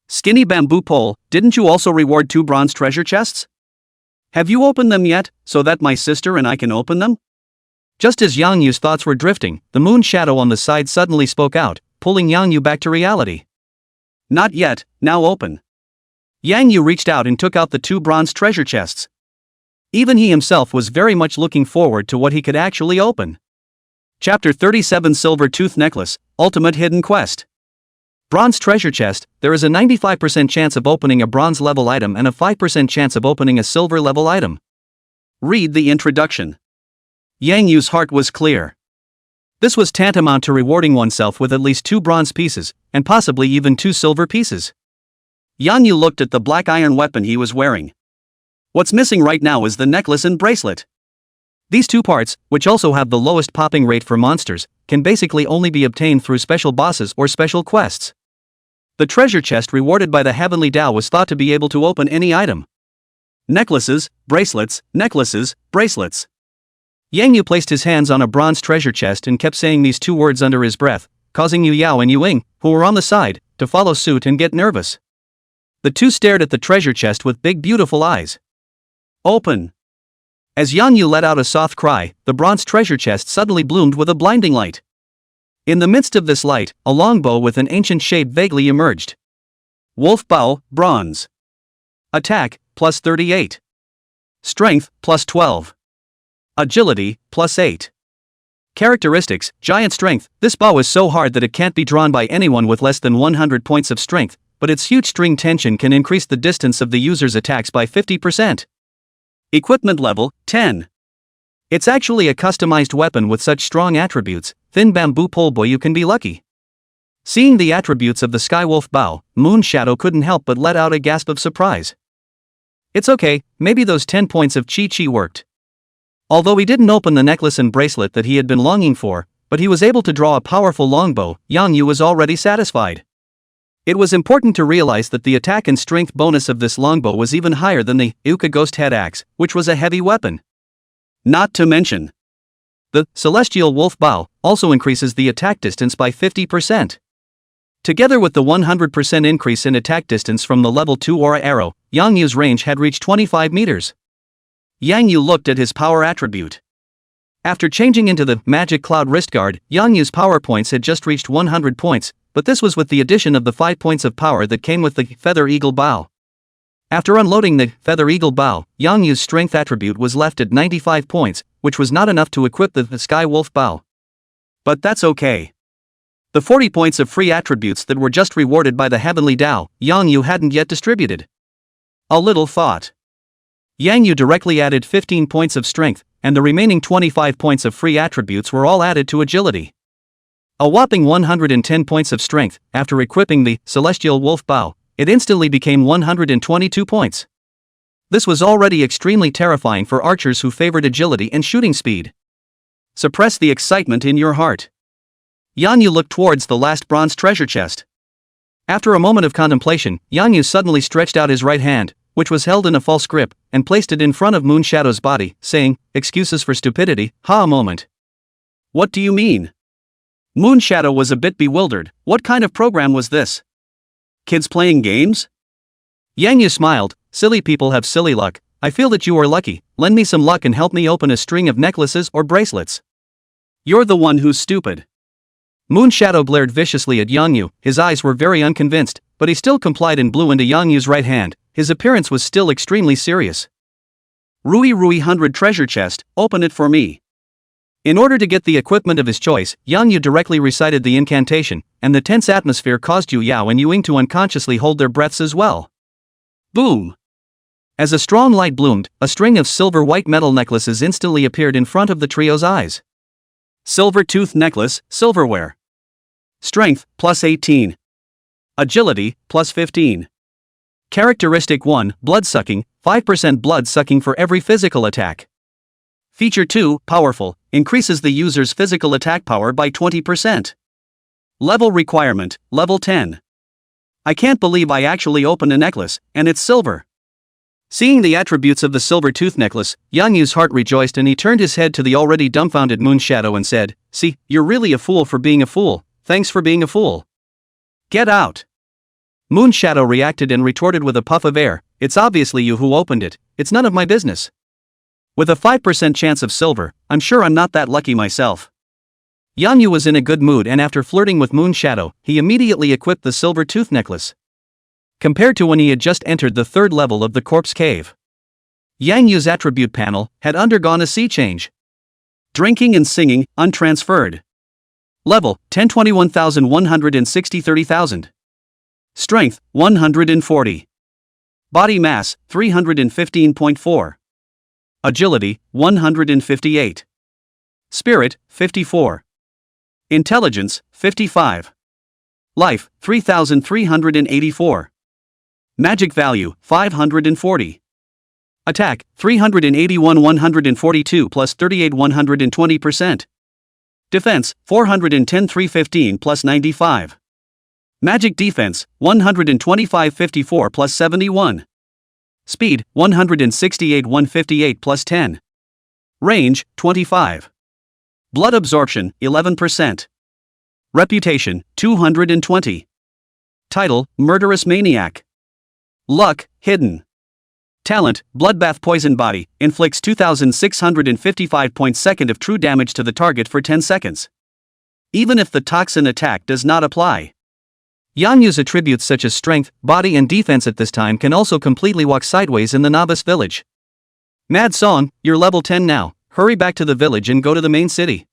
Skinny bamboo pole, didn't you also reward 2 bronze treasure chests? Have you opened them yet, so that my sister and I can open them? Just as Yang Yu's thoughts were drifting, the moon shadow on the side suddenly spoke out, pulling Yang Yu back to reality. Not yet, now open. Yang Yu reached out and took out the 2 bronze treasure chests. Even he himself was very much looking forward to what he could actually open. Chapter 37 Silver Tooth Necklace, Ultimate Hidden Quest. Bronze Treasure Chest, there is a 95% chance of opening a bronze level item and a 5% chance of opening a silver level item. Read the introduction. Yang Yu's heart was clear. This was tantamount to rewarding oneself with at least 2 bronze pieces, and possibly even 2 silver pieces. Yang Yu looked at the black iron weapon he was wearing. What's missing right now is the necklace and bracelet. These 2 parts, which also have the lowest popping rate for monsters, can basically only be obtained through special bosses or special quests. The treasure chest rewarded by the Heavenly Tao was thought to be able to open any item. Necklaces, bracelets, necklaces, bracelets. Yang Yu placed his hands on a bronze treasure chest and kept saying these 2 words under his breath, causing Yu Yao and Yu Ying, who were on the side, to follow suit and get nervous. The 2 stared at the treasure chest with big beautiful eyes. Open! As Yang Yu let out a soft cry, the bronze treasure chest suddenly bloomed with a blinding light. In the midst of this light, a longbow with an ancient shape vaguely emerged. Wolf bow, bronze. Attack, plus 38. Strength, plus 12. Agility, plus 8. Characteristics, giant strength. This bow is so hard that it can't be drawn by anyone with less than 100 points of strength, but its huge string tension can increase the distance of the user's attacks by 50%. Equipment level, 10. It's actually a customized weapon with such strong attributes, thin bamboo pole boy you can be lucky. Seeing the attributes of the Skywolf bow, Moon Shadow couldn't help but let out a gasp of surprise. It's okay, maybe those 10 points of chi worked. Although he didn't open the necklace and bracelet that he had been longing for, but he was able to draw a powerful longbow, Yang Yu was already satisfied. It was important to realize that the attack and strength bonus of this longbow was even higher than the Uka Ghost Head Axe, which was a heavy weapon. Not to mention, the Celestial Wolf Bow also increases the attack distance by 50%. Together with the 100% increase in attack distance from the level 2 aura arrow, Yang Yu's range had reached 25 meters. Yang Yu looked at his power attribute. After changing into the Magic Cloud Wrist Guard, Yang Yu's power points had just reached 100 points, but this was with the addition of the 5 points of power that came with the Feather Eagle Bow. After unloading the Feather Eagle Bow, Yang Yu's strength attribute was left at 95 points, which was not enough to equip the Sky Wolf Bow. But that's okay. The 40 points of free attributes that were just rewarded by the Heavenly Tao, Yang Yu hadn't yet distributed. A little thought. Yang Yu directly added 15 points of strength, and the remaining 25 points of free attributes were all added to agility. A whopping 110 points of strength. After equipping the Celestial Wolf Bow, it instantly became 122 points. This was already extremely terrifying for archers who favored agility and shooting speed. Suppress the excitement in your heart. Yang Yu looked towards the last bronze treasure chest. After a moment of contemplation, Yang Yu suddenly stretched out his right hand, which was held in a false grip, and placed it in front of Moonshadow's body, saying, "Excuses for stupidity, ha a moment." "What do you mean?" Moonshadow was a bit bewildered. What kind of program was this? Kids playing games? Yang Yu smiled. "Silly people have silly luck. I feel that you are lucky. Lend me some luck and help me open a string of necklaces or bracelets." "You're the one who's stupid." Moonshadow glared viciously at Yang Yu. His eyes were very unconvinced, but he still complied and blew into Yang Yu's right hand. His appearance was still extremely serious. "Rui 100 treasure chest, open it for me." In order to get the equipment of his choice, Yang Yu directly recited the incantation, and the tense atmosphere caused Yu Yao and Yu Ying to unconsciously hold their breaths as well. Boom! As a strong light bloomed, a string of silver white metal necklaces instantly appeared in front of the trio's eyes. Silver tooth necklace, silverware. Strength, plus 18. Agility, plus 15. Characteristic 1, blood-sucking, 5% blood-sucking for every physical attack. Feature 2, powerful, increases the user's physical attack power by 20%. Level requirement, level 10. I can't believe I actually opened a necklace, and it's silver. Seeing the attributes of the silver tooth necklace, Yang Yu's heart rejoiced and he turned his head to the already dumbfounded Moonshadow and said, "See, you're really a fool for being a fool. Thanks for being a fool. Get out." Moonshadow reacted and retorted with a puff of air, "It's obviously you who opened it. It's none of my business. With a 5% chance of silver, I'm sure I'm not that lucky myself." Yang Yu was in a good mood and after flirting with Moonshadow, he immediately equipped the silver tooth necklace. Compared to when he had just entered the third level of the corpse cave, Yang Yu's attribute panel had undergone a sea change. Drinking and singing, untransferred. Level, 1021,160 30,000. Strength, 140. Body mass, 315.4. Agility, 158. Spirit, 54. Intelligence, 55. Life, 3,384. Magic value, 540. Attack, 381 142 plus 38 120%. Defense, 410 315 plus 95. Magic defense, 125 54 plus 71. Speed, 168 158 plus 10. Range, 25. Blood absorption, 11%. Reputation, 220. Title, Murderous Maniac. Luck, hidden. Talent, Bloodbath Poison Body, inflicts 2,655 points second of true damage to the target for 10 seconds. Even if the toxin attack does not apply. Yang Yu's attributes such as strength, body and defense at this time can also completely walk sideways in the novice village. "Mad Song, you're level 10 now, hurry back to the village and go to the main city."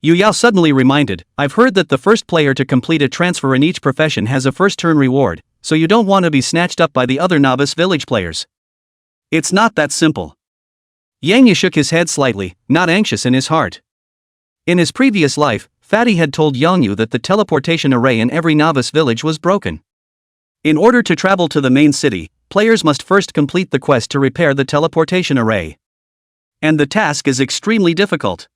Yu Yao suddenly reminded, "I've heard that the first player to complete a transfer in each profession has a first turn reward, so you don't want to be snatched up by the other novice village players." "It's not that simple." Yang Yu shook his head slightly, not anxious in his heart. In his previous life, Fatty had told Yang Yu that the teleportation array in every novice village was broken. In order to travel to the main city, players must first complete the quest to repair the teleportation array. And the task is extremely difficult.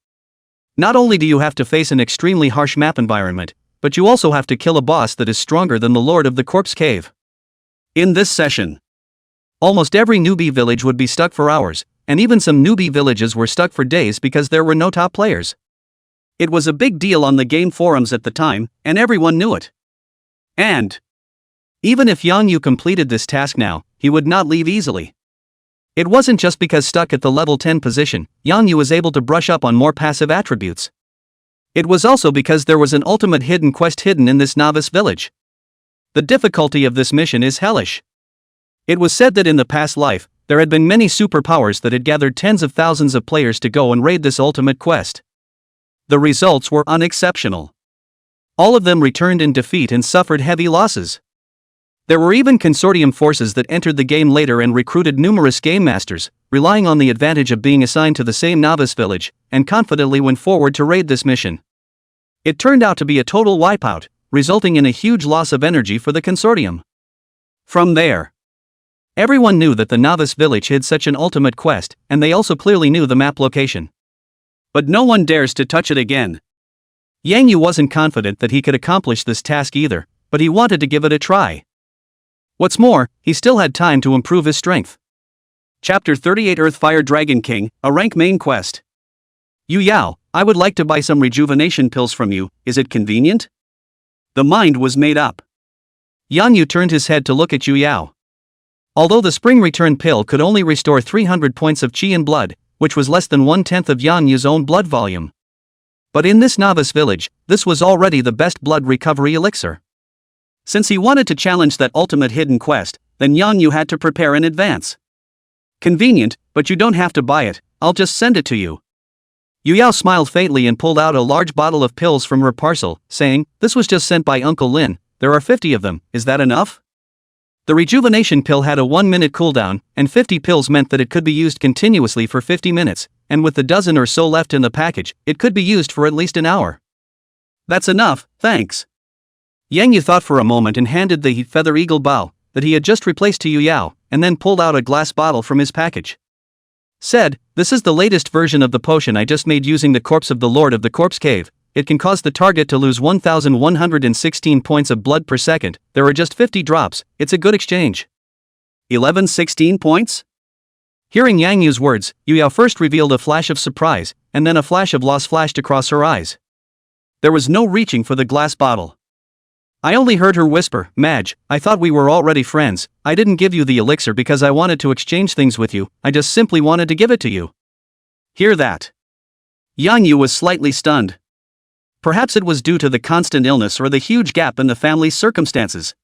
Not only do you have to face an extremely harsh map environment, but you also have to kill a boss that is stronger than the Lord of the Corpse Cave. In this session, almost every newbie village would be stuck for hours, and even some newbie villages were stuck for days because there were no top players. It was a big deal on the game forums at the time, and everyone knew it. And even if Yang Yu completed this task now, he would not leave easily. It wasn't just because stuck at the level 10 position, Yang Yu was able to brush up on more passive attributes. It was also because there was an ultimate hidden quest hidden in this novice village. The difficulty of this mission is hellish. It was said that in the past life, there had been many superpowers that had gathered tens of thousands of players to go and raid this ultimate quest. The results were unexceptional. All of them returned in defeat and suffered heavy losses. There were even consortium forces that entered the game later and recruited numerous game masters, relying on the advantage of being assigned to the same novice village, and confidently went forward to raid this mission. It turned out to be a total wipeout, resulting in a huge loss of energy for the consortium. From there, everyone knew that the novice village hid such an ultimate quest, and they also clearly knew the map location. But no one dares to touch it again. Yang Yu wasn't confident that he could accomplish this task either, but he wanted to give it a try. What's more, he still had time to improve his strength. Chapter 38 Earthfire Dragon King, a rank main quest. Yu Yao, I would like to buy some rejuvenation pills from you, is it convenient? The mind was made up. Yan Yu turned his head to look at Yu Yao. Although the spring return pill could only restore 300 points of chi and blood, which was less than 1/10 of Yan Yu's own blood volume. But in this novice village, this was already the best blood recovery elixir. Since he wanted to challenge that ultimate hidden quest, then Yan Yu had to prepare in advance. Convenient, but you don't have to buy it, I'll just send it to you. Yu Yao smiled faintly and pulled out a large bottle of pills from her parcel, saying, this was just sent by Uncle Lin, there are 50 of them, is that enough? The rejuvenation pill had a 1-minute cooldown, and 50 pills meant that it could be used continuously for 50 minutes, and with the dozen or so left in the package, it could be used for at least an hour. That's enough, thanks. Yang Yu thought for a moment and handed the feather eagle bow that he had just replaced to Yu Yao, and then pulled out a glass bottle from his package. Said, this is the latest version of the potion I just made using the corpse of the Lord of the Corpse Cave. It can cause the target to lose 1,116 points of blood per second, there are just 50 drops, it's a good exchange. 1116 points? Hearing Yang Yu's words, Yu Yao first revealed a flash of surprise, and then a flash of loss flashed across her eyes. There was no reaching for the glass bottle. I only heard her whisper, Madge, I thought we were already friends, I didn't give you the elixir because I wanted to exchange things with you, I just simply wanted to give it to you. Hear that? Yang Yu was slightly stunned. Perhaps it was due to the constant illness or the huge gap in the family's circumstances.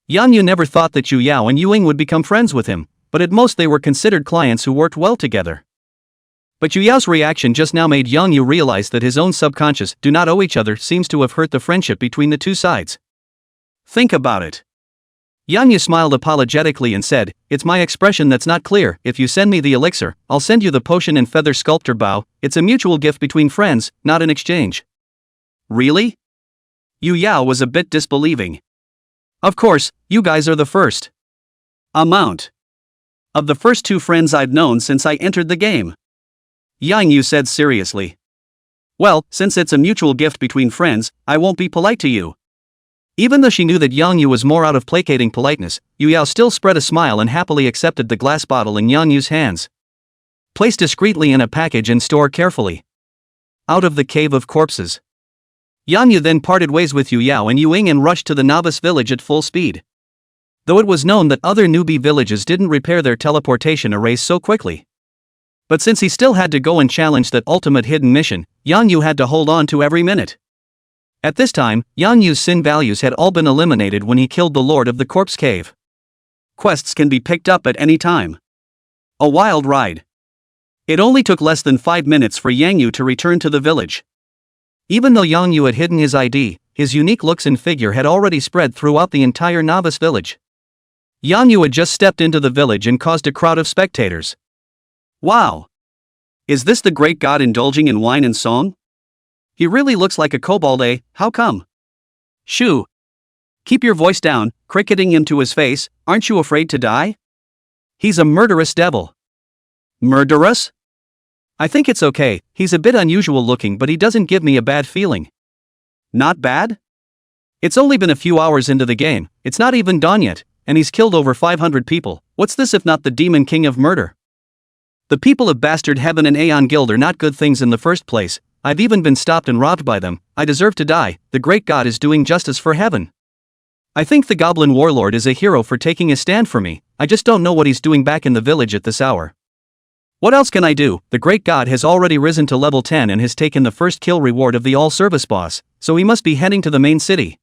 Yan Yu never thought that Yu Yao and Yu Ying would become friends with him, but at most they were considered clients who worked well together. But Yu Yao's reaction just now made Yang Yu realize that his own subconscious do not owe each other seems to have hurt the friendship between the two sides. Think about it. Yang Yu smiled apologetically and said, it's my expression that's not clear, if you send me the elixir, I'll send you the potion and feather sculptor bow, it's a mutual gift between friends, not an exchange. Really? Yu Yao was a bit disbelieving. Of course, you guys are the first amount of the first two friends I've known since I entered the game. Yang Yu said seriously. Well, since it's a mutual gift between friends, I won't be polite to you. Even though she knew that Yang Yu was more out of placating politeness, Yu Yao still spread a smile and happily accepted the glass bottle in Yang Yu's hands. Place discreetly in a package and store carefully. Out of the cave of corpses. Yan Yu then parted ways with Yu Yao and Yu Ying and rushed to the novice village at full speed. Though it was known that other newbie villages didn't repair their teleportation arrays so quickly. But since he still had to go and challenge that ultimate hidden mission, Yang Yu had to hold on to every minute. At this time, Yang Yu's sin values had all been eliminated when he killed the Lord of the Corpse Cave. Quests can be picked up at any time. A wild ride. It only took less than 5 minutes for Yang Yu to return to the village. Even though Yang Yu had hidden his ID, his unique looks and figure had already spread throughout the entire novice village. Yang Yu had just stepped into the village and caused a crowd of spectators. Wow! Is this the great god indulging in wine and song? He really looks like a kobold, eh? How come? Shoo! Keep your voice down, cricketing him to his face, aren't you afraid to die? He's a murderous devil. Murderous? I think it's okay, he's a bit unusual looking but he doesn't give me a bad feeling. Not bad? It's only been a few hours into the game, it's not even dawn yet, and he's killed over 500 people, what's this if not the demon king of murder? The people of Bastard Heaven and Aeon Guild are not good things in the first place, I've even been stopped and robbed by them, I deserve to die, the great god is doing justice for heaven. I think the goblin warlord is a hero for taking a stand for me, I just don't know what he's doing back in the village at this hour. What else can I do? The great god has already risen to level 10 and has taken the first kill reward of the all-service boss, so he must be heading to the main city.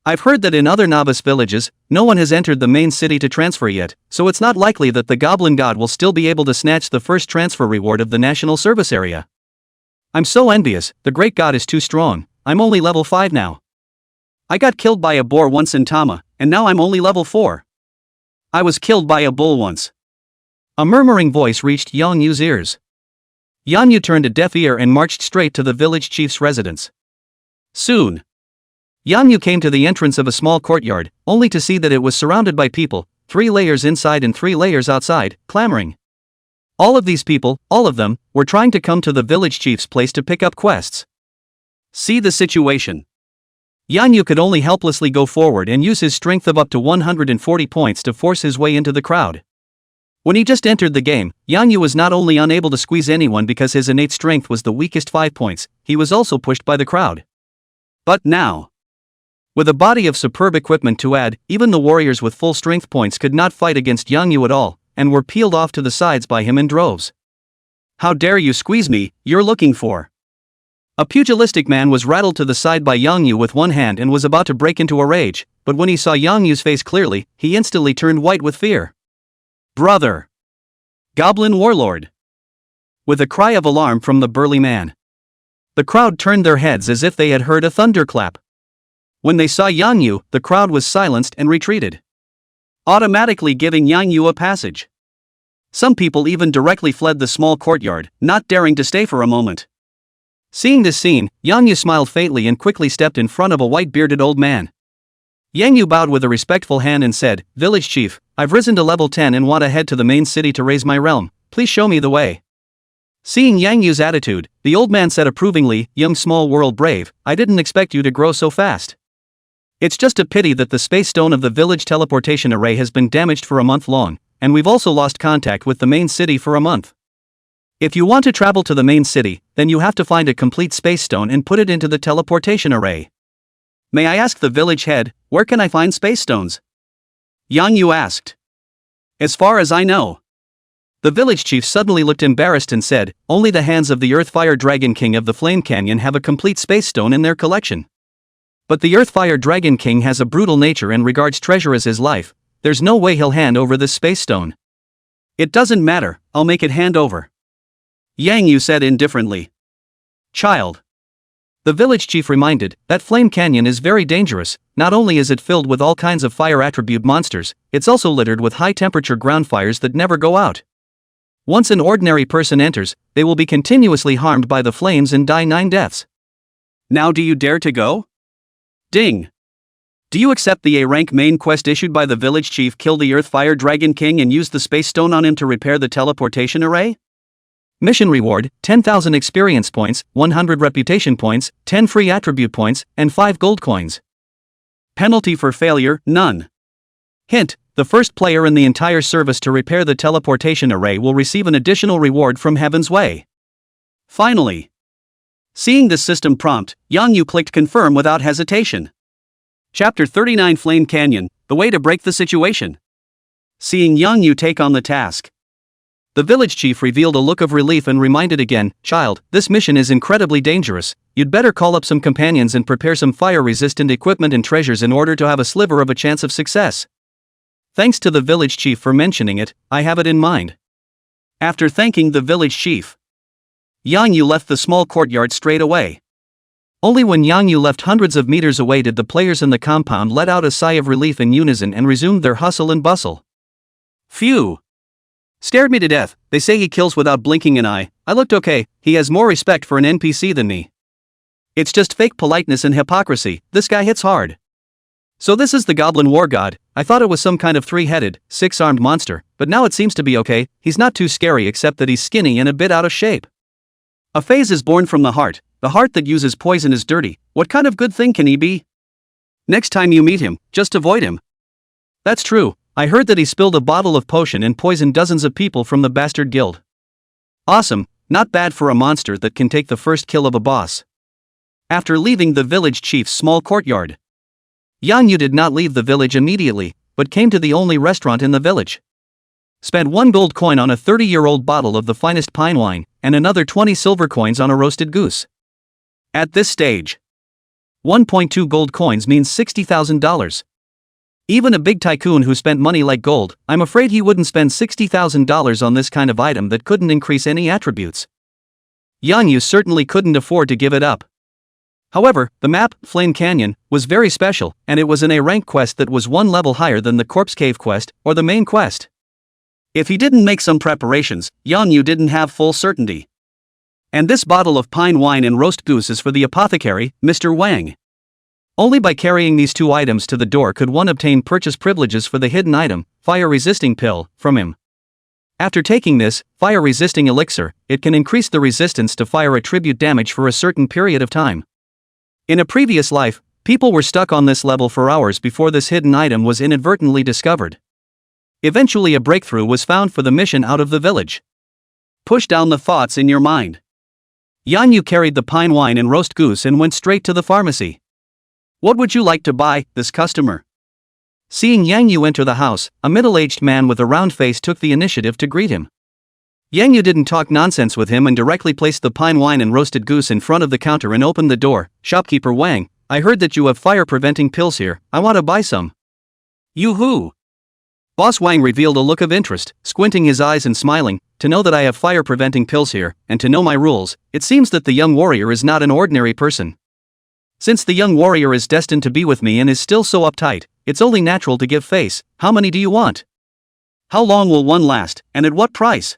I've heard that in other novice villages, no one has entered the main city to transfer yet, so it's not likely that the goblin god will still be able to snatch the first transfer reward of the national service area. I'm so envious, the great god is too strong, I'm only level 5 now. I got killed by a boar once in Tama, and now I'm only level 4. I was killed by a bull once. A murmuring voice reached Yang Yu's ears. Yan Yu turned a deaf ear and marched straight to the village chief's residence. Soon, Yan Yu came to the entrance of a small courtyard, only to see that it was surrounded by people, 3 layers inside and 3 layers outside, clamoring. All of these people, all of them, were trying to come to the village chief's place to pick up quests. See the situation. Yang Yu could only helplessly go forward and use his strength of up to 140 points to force his way into the crowd. When he just entered the game, Yang Yu was not only unable to squeeze anyone because his innate strength was the weakest 5 points, he was also pushed by the crowd. But now, with a body of superb equipment to add, even the warriors with full strength points could not fight against Yang Yu at all, and were peeled off to the sides by him in droves. "How dare you squeeze me, you're looking for..." A pugilistic man was rattled to the side by Yang Yu with one hand and was about to break into a rage, but when he saw Yang Yu's face clearly, he instantly turned white with fear. "Brother! Goblin warlord!" With a cry of alarm from the burly man, the crowd turned their heads as if they had heard a thunderclap. When they saw Yang Yu, the crowd was silenced and retreated, automatically giving Yang Yu a passage. Some people even directly fled the small courtyard, not daring to stay for a moment. Seeing this scene, Yang Yu smiled faintly and quickly stepped in front of a white-bearded old man. Yang Yu bowed with a respectful hand and said, "Village chief, I've risen to level 10 and want to head to the main city to raise my realm, please show me the way." Seeing Yang Yu's attitude, the old man said approvingly, "Young small world brave, I didn't expect you to grow so fast. It's just a pity that the space stone of the village teleportation array has been damaged for a month long, and we've also lost contact with the main city for a month. If you want to travel to the main city, then you have to find a complete space stone and put it into the teleportation array. May I ask the village head, where can I find space stones?" Yang Yu asked. "As far as I know." The village chief suddenly looked embarrassed and said, "Only the hands of the Earthfire Dragon King of the Flame Canyon have a complete space stone in their collection. But the Earthfire Dragon King has a brutal nature and regards treasure as his life. There's no way he'll hand over this space stone." "It doesn't matter, I'll make it hand over," Yang Yu said indifferently. "Child," the village chief reminded, "that Flame Canyon is very dangerous. Not only is it filled with all kinds of fire attribute monsters, it's also littered with high-temperature ground fires that never go out. Once an ordinary person enters, they will be continuously harmed by the flames and die 9 deaths. Now do you dare to go? Ding. Do you accept the A-rank main quest issued by the village chief? Kill the Earthfire Dragon King and use the space stone on him to repair the teleportation array? Mission reward, 10,000 experience points, 100 reputation points, 10 free attribute points, and 5 gold coins. Penalty for failure, none. Hint, the first player in the entire service to repair the teleportation array will receive an additional reward from Heaven's Way." Finally, seeing the system prompt, Yang Yu clicked confirm without hesitation. Chapter 39 Flame Canyon, the way to break the situation. Seeing Yang Yu take on the task, the village chief revealed a look of relief and reminded again, "Child, this mission is incredibly dangerous. You'd better call up some companions and prepare some fire-resistant equipment and treasures in order to have a sliver of a chance of success." Thanks to the village chief for mentioning it, I have it in mind. After thanking the village chief, Yang Yu left the small courtyard straight away. Only when Yang Yu left hundreds of meters away did the players in the compound let out a sigh of relief in unison and resumed their hustle and bustle. "Phew. Scared me to death. They say he kills without blinking an eye. I looked okay. He has more respect for an NPC than me. It's just fake politeness and hypocrisy. This guy hits hard. So this is the Goblin War God. I thought it was some kind of 3-headed, 6-armed monster, but now it seems to be okay. He's not too scary except that he's skinny and a bit out of shape. A phase is born from the heart that uses poison is dirty. What kind of good thing can he be? Next time you meet him, just avoid him." "That's true. I heard that he spilled a bottle of potion and poisoned dozens of people from the Bastard Guild." "Awesome, not bad for a monster that can take the first kill of a boss." After leaving the village chief's small courtyard, Yang Yu did not leave the village immediately, but came to the only restaurant in the village. Spent 1 gold coin on a 30-year-old bottle of the finest pine wine, and another 20 silver coins on a roasted goose. At this stage, 1.2 gold coins means $60,000. Even a big tycoon who spent money like gold, I'm afraid he wouldn't spend $60,000 on this kind of item that couldn't increase any attributes. Yang Yu certainly couldn't afford to give it up. However, the map, Flame Canyon, was very special, and it was an A-rank quest that was 1 level higher than the Corpse Cave quest, or the main quest. If he didn't make some preparations, Yang Yu didn't have full certainty. And this bottle of pine wine and roast goose is for the apothecary, Mr. Wang. Only by carrying these 2 items to the door could one obtain purchase privileges for the hidden item, fire-resisting pill, from him. After taking this, fire-resisting elixir, it can increase the resistance to fire attribute damage for a certain period of time. In a previous life, People were stuck on this level for hours before this hidden item was inadvertently discovered. Eventually a breakthrough was found for the mission out of the village. Push down the thoughts in your mind. Yang Yu carried the pine wine and roast goose and went straight to the pharmacy. What would you like to buy, this customer? Seeing Yang Yu enter the house, a middle-aged man with a round face took the initiative to greet him. Yang Yu didn't talk nonsense with him and directly placed the pine wine and roasted goose in front of the counter and opened the door. Shopkeeper Wang, I heard that you have fire-preventing pills here, I want to buy some. You who? Boss Wang revealed a look of interest, squinting his eyes and smiling, to know that I have fire-preventing pills here, and to know my rules. It seems that the young warrior is not an ordinary person. Since the young warrior is destined to be with me and is still so uptight, it's only natural to give face. How many do you want? How long will one last, and at what price?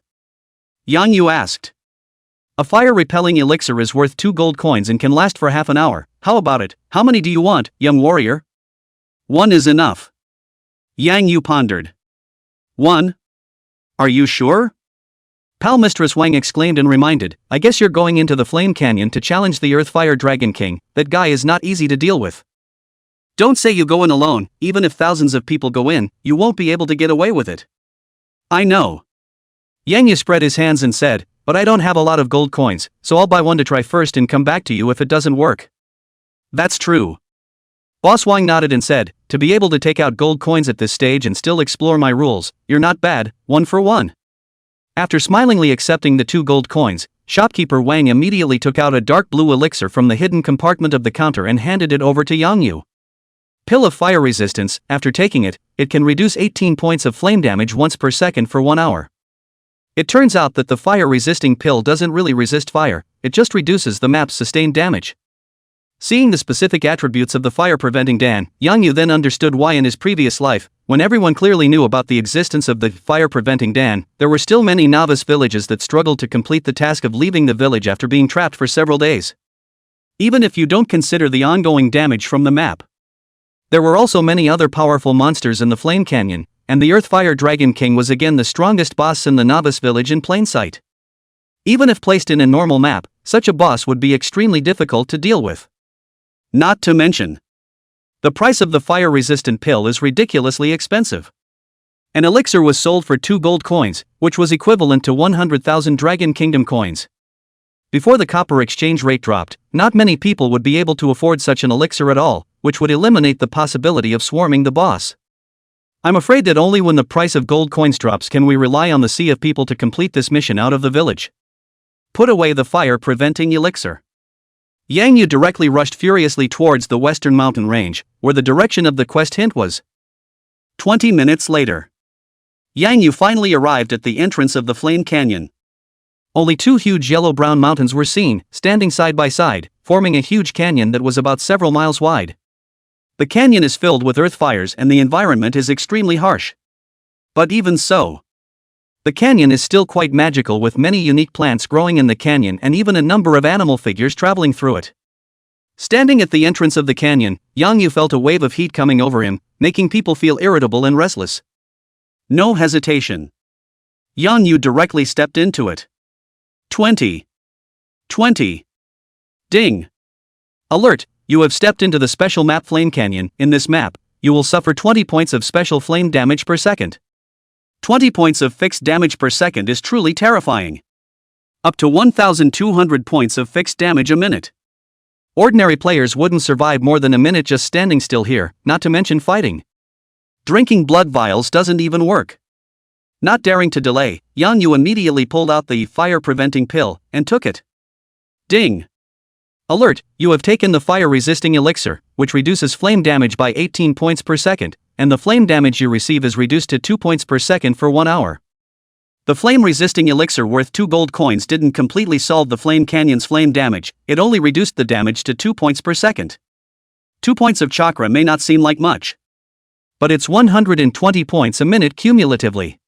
Yang Yu asked. A fire-repelling elixir is worth 2 gold coins and can last for half an hour. How about it? How many do you want, young warrior? 1 is enough. Yang Yu pondered. 1? Are you sure? Pal Mistress Wang exclaimed and reminded, I guess you're going into the Flame Canyon to challenge the Earth Fire Dragon King. That guy is not easy to deal with. Don't say you go in alone. Even if thousands of people go in, you won't be able to get away with it. I know. Yang Yu spread his hands and said, but I don't have a lot of gold coins, so I'll buy one to try first and come back to you if it doesn't work. That's true. Boss Wang nodded and said, to be able to take out gold coins at this stage and still explore my rules, you're not bad, 1 for 1. After smilingly accepting the 2 gold coins, shopkeeper Wang immediately took out a dark blue elixir from the hidden compartment of the counter and handed it over to Yang Yu. Pill of fire resistance, after taking it, it can reduce 18 points of flame damage once per second for 1 hour. It turns out that the fire-resisting pill doesn't really resist fire, it just reduces the map's sustained damage. Seeing the specific attributes of the fire-preventing Dan, Yang Yu then understood why in his previous life, when everyone clearly knew about the existence of the fire-preventing Dan, there were still many novice villages that struggled to complete the task of leaving the village after being trapped for several days. Even if you don't consider the ongoing damage from the map. There were also many other powerful monsters in the Flame Canyon, and the Earth Fire Dragon King was again the strongest boss in the novice village in plain sight. Even if placed in a normal map, such a boss would be extremely difficult to deal with. Not to mention, the price of the fire-resistant pill is ridiculously expensive. An elixir was sold for 2 gold coins, which was equivalent to 100,000 Dragon Kingdom coins. Before the copper exchange rate dropped, not many people would be able to afford such an elixir at all, which would eliminate the possibility of swarming the boss. I'm afraid that only when the price of gold coins drops can we rely on the sea of people to complete this mission out of the village. Put away the fire-preventing elixir. Yang Yu directly rushed furiously towards the western mountain range, where the direction of the quest hint was. 20 minutes later, Yang Yu finally arrived at the entrance of the Flame Canyon. Only 2 huge yellow-brown mountains were seen, standing side by side, forming a huge canyon that was about several miles wide. The canyon is filled with earth fires and the environment is extremely harsh. But even so, the canyon is still quite magical with many unique plants growing in the canyon and even a number of animal figures traveling through it. Standing at the entrance of the canyon, Yang Yu felt a wave of heat coming over him, making people feel irritable and restless. No hesitation. Yang Yu directly stepped into it. 20. Ding. Alert, you have stepped into the special map Flame Canyon. In this map, you will suffer 20 points of special flame damage per second. 20 points of fixed damage per second is truly terrifying. Up to 1,200 points of fixed damage a minute. Ordinary players wouldn't survive more than a minute just standing still here, not to mention fighting. Drinking blood vials doesn't even work. Not daring to delay, Yang Yu immediately pulled out the fire-preventing pill and took it. Ding. Alert, you have taken the fire-resisting elixir, which reduces flame damage by 18 points per second, and the flame damage you receive is reduced to 2 points per second for 1 hour. The flame-resisting elixir worth 2 gold coins didn't completely solve the Flame Canyon's flame damage, it only reduced the damage to 2 points per second. 2 points of chakra may not seem like much, but it's 120 points a minute cumulatively.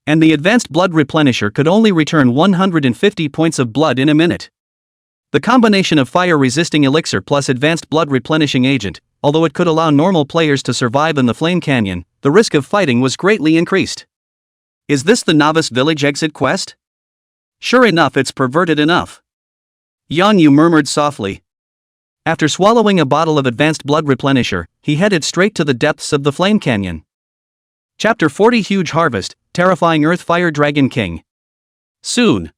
And the advanced blood replenisher could only return 150 points of blood in a minute. The combination of fire-resisting elixir plus advanced blood replenishing agent, although it could allow normal players to survive in the Flame Canyon, the risk of fighting was greatly increased. Is this the novice village exit quest? Sure enough, it's perverted enough. Yang Yu murmured softly. After swallowing a bottle of advanced blood replenisher, he headed straight to the depths of the Flame Canyon. Chapter 40 Huge Harvest, Terrifying Earth Fire Dragon King. Soon,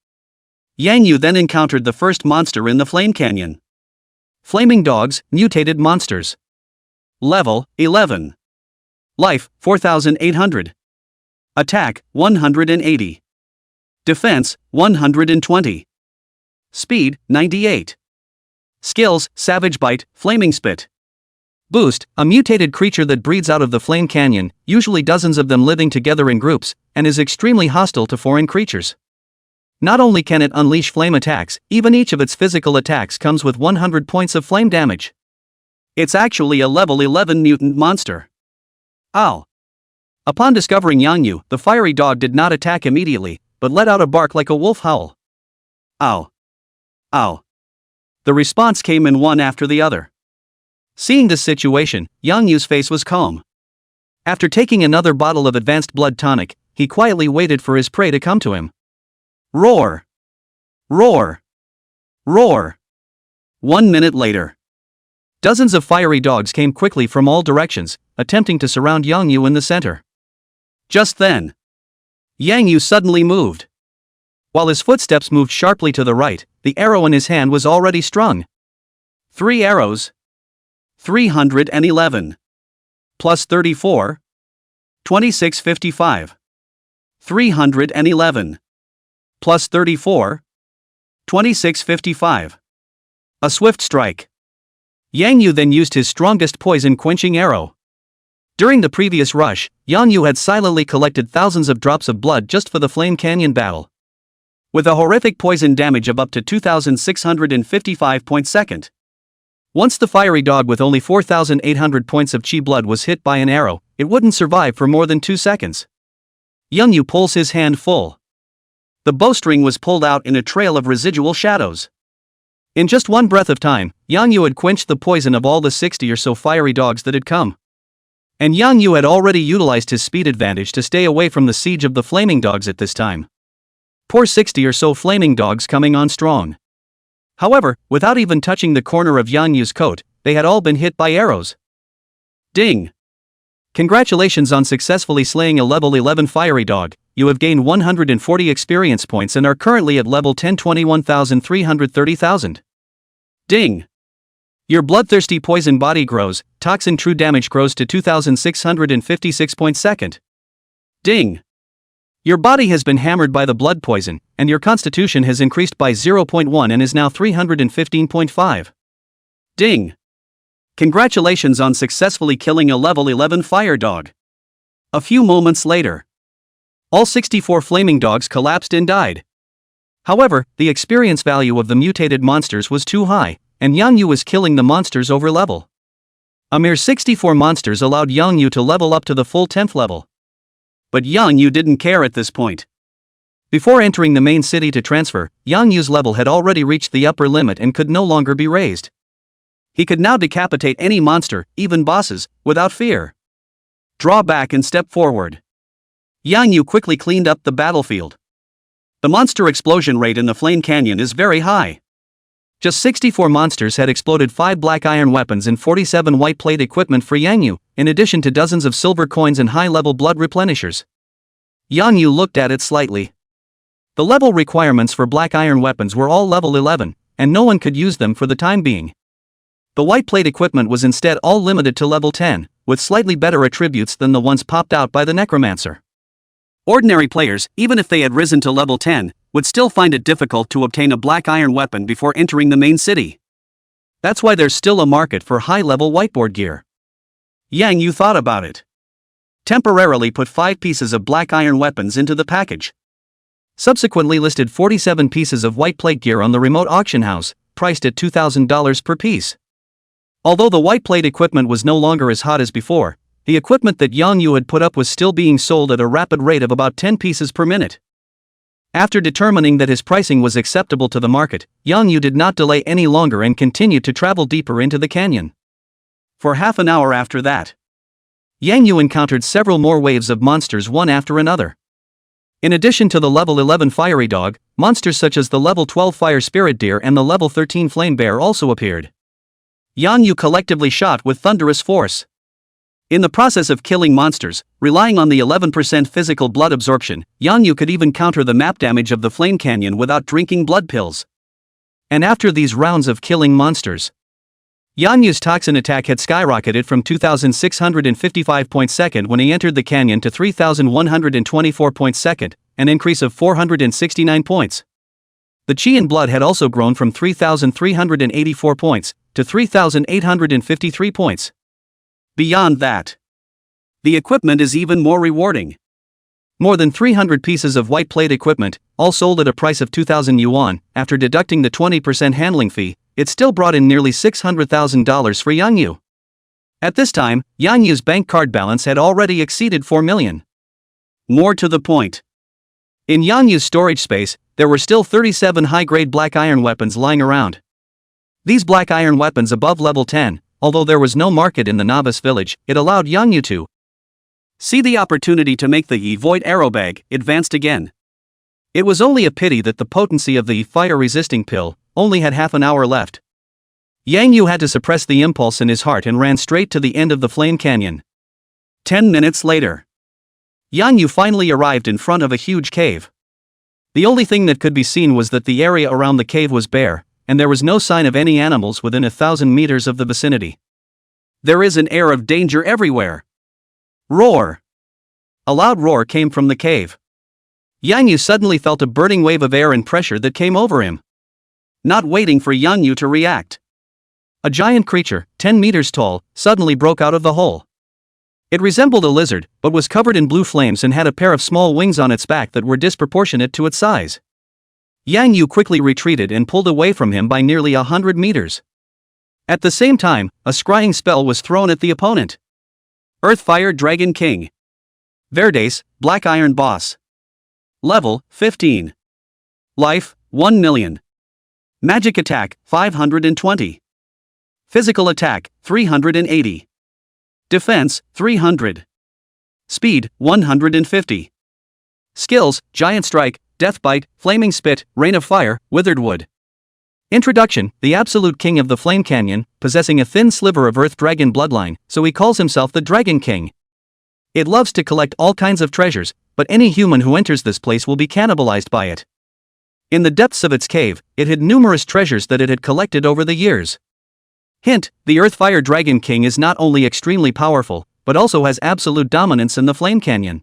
Yang Yu then encountered the first monster in the Flame Canyon. Flaming Dogs, Mutated Monsters. Level 11. Life 4,800. Attack 180. Defense 120. Speed 98. Skills: Savage Bite, Flaming Spit. Boost: a mutated creature that breeds out of the Flame Canyon, usually dozens of them living together in groups, and is extremely hostile to foreign creatures. Not only can it unleash flame attacks, even each of its physical attacks comes with 100 points of flame damage. It's actually a level 11 mutant monster. Ow! Upon discovering Yang Yu, the fiery dog did not attack immediately, but let out a bark like a wolf howl. Ow! Ow! The response came in one after the other. Seeing this situation, Yang Yu's face was calm. After taking another bottle of advanced blood tonic, he quietly waited for his prey to come to him. Roar! Roar! Roar! 1 minute later. Dozens of fiery dogs came quickly from all directions, attempting to surround Yang Yu in the center. Just then, Yang Yu suddenly moved. While his footsteps moved sharply to the right, the arrow in his hand was already strung. 3 arrows. 311. Plus 34. 2655. 311. Plus 34. 2655. A swift strike. Yang Yu then used his strongest poison-quenching arrow. During the previous rush, Yang Yu had silently collected thousands of drops of blood just for the Flame Canyon battle. With a horrific poison damage of up to 2,655 points second. Once the fiery dog with only 4,800 points of chi blood was hit by an arrow, it wouldn't survive for more than 2 seconds. Yang Yu pulls his hand full. The bowstring was pulled out in a trail of residual shadows. In just one breath of time, Yang Yu had quenched the poison of all the 60 or so fiery dogs that had come. And Yang Yu had already utilized his speed advantage to stay away from the siege of the flaming dogs at this time. Poor 60 or so flaming dogs coming on strong. However, without even touching the corner of Yang Yu's coat, they had all been hit by arrows. Ding! Congratulations on successfully slaying a level 11 fiery dog. You have gained 140 experience points and are currently at level 10 21,330,000. Ding! Your bloodthirsty poison body grows, toxin true damage grows to 2,656 points second. Ding! Your body has been hammered by the blood poison, and your constitution has increased by 0.1 and is now 315.5. Ding! Congratulations on successfully killing a level 11 fire dog. A few moments later, all 64 flaming dogs collapsed and died. However, the experience value of the mutated monsters was too high, and Yang Yu was killing the monsters over level. A mere 64 monsters allowed Yang Yu to level up to the full 10th level. But Yang Yu didn't care at this point. Before entering the main city to transfer, Yang Yu's level had already reached the upper limit and could no longer be raised. He could now decapitate any monster, even bosses, without fear. Draw back and step forward. Yang Yu quickly cleaned up the battlefield. The monster explosion rate in the Flame Canyon is very high. Just 64 monsters had exploded 5 black iron weapons and 47 white plate equipment for Yang Yu, in addition to dozens of silver coins and high-level blood replenishers. Yang Yu looked at it slightly. The level requirements for black iron weapons were all level 11, and no one could use them for the time being. The white plate equipment was instead all limited to level 10, with slightly better attributes than the ones popped out by the necromancer. Ordinary players, even if they had risen to level 10, would still find it difficult to obtain a black iron weapon before entering the main city. That's why there's still a market for high-level whiteboard gear. Yang Yu thought about it. Temporarily put 5 pieces of black iron weapons into the package. Subsequently listed 47 pieces of white plate gear on the remote auction house, priced at $2,000 per piece. Although the white plate equipment was no longer as hot as before, the equipment that Yang Yu had put up was still being sold at a rapid rate of about 10 pieces per minute. After determining that his pricing was acceptable to the market, Yang Yu did not delay any longer and continued to travel deeper into the canyon. For half an hour after that, Yang Yu encountered several more waves of monsters one after another. In addition to the level 11 fiery dog, monsters such as the level 12 fire spirit deer and the level 13 flame bear also appeared. Yang Yu collectively shot with thunderous force. In the process of killing monsters, relying on the 11% physical blood absorption, Yang Yu could even counter the map damage of the Flame Canyon without drinking blood pills. And after these rounds of killing monsters, Yang Yu's toxin attack had skyrocketed from 2,655 points second when he entered the canyon to 3,124 points second, an increase of 469 points. The chi in blood had also grown from 3,384 points to 3,853 points. Beyond that, the equipment is even more rewarding. More than 300 pieces of white plate equipment, all sold at a price of 2,000 yuan, after deducting the 20% handling fee, it still brought in nearly $600,000 for Yang Yu. At this time, Yang Yu's bank card balance had already exceeded 4 million. More to the point, in Yang Yu's storage space, there were still 37 high-grade black iron weapons lying around. These black iron weapons above level 10, although there was no market in the novice village, it allowed Yang Yu to see the opportunity to make the Yi Void Arrow Bag advanced again. It was only a pity that the potency of the fire-resisting pill only had half an hour left. Yang Yu had to suppress the impulse in his heart and ran straight to the end of the Flame Canyon. 10 minutes later, Yang Yu finally arrived in front of a huge cave. The only thing that could be seen was that the area around the cave was bare, and there was no sign of any animals within 1,000 meters of the vicinity. There is an air of danger everywhere. Roar! A loud roar came from the cave. Yang Yu suddenly felt a burning wave of air and pressure that came over him. Not waiting for Yang Yu to react, a giant creature, 10 meters tall, suddenly broke out of the hole. It resembled a lizard, but was covered in blue flames and had a pair of small wings on its back that were disproportionate to its size. Yang Yu quickly retreated and pulled away from him by nearly 100 meters. At the same time, a scrying spell was thrown at the opponent. Earthfire Dragon King. Verdes, Black Iron Boss. Level, 15. Life, 1 million. Magic attack, 520. Physical attack, 380. Defense, 300. Speed, 150. Skills, Giant Strike, Death Bite, Flaming Spit, Rain of Fire, Withered Wood. Introduction: the absolute king of the Flame Canyon, possessing a thin sliver of Earth Dragon bloodline, so he calls himself the Dragon King. It loves to collect all kinds of treasures, but any human who enters this place will be cannibalized by it. In the depths of its cave, it hid numerous treasures that it had collected over the years. Hint: the Earthfire Dragon King is not only extremely powerful, but also has absolute dominance in the Flame Canyon.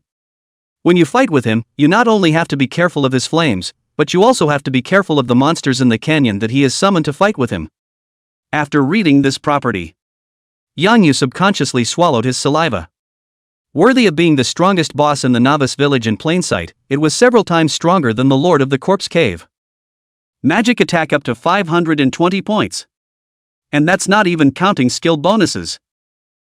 When you fight with him, you not only have to be careful of his flames, but you also have to be careful of the monsters in the canyon that he has summoned to fight with him. After reading this property, Yang Yu subconsciously swallowed his saliva. Worthy of being the strongest boss in the novice village in plain sight, it was several times stronger than the Lord of the Corpse Cave. Magic attack up to 520 points. And that's not even counting skill bonuses.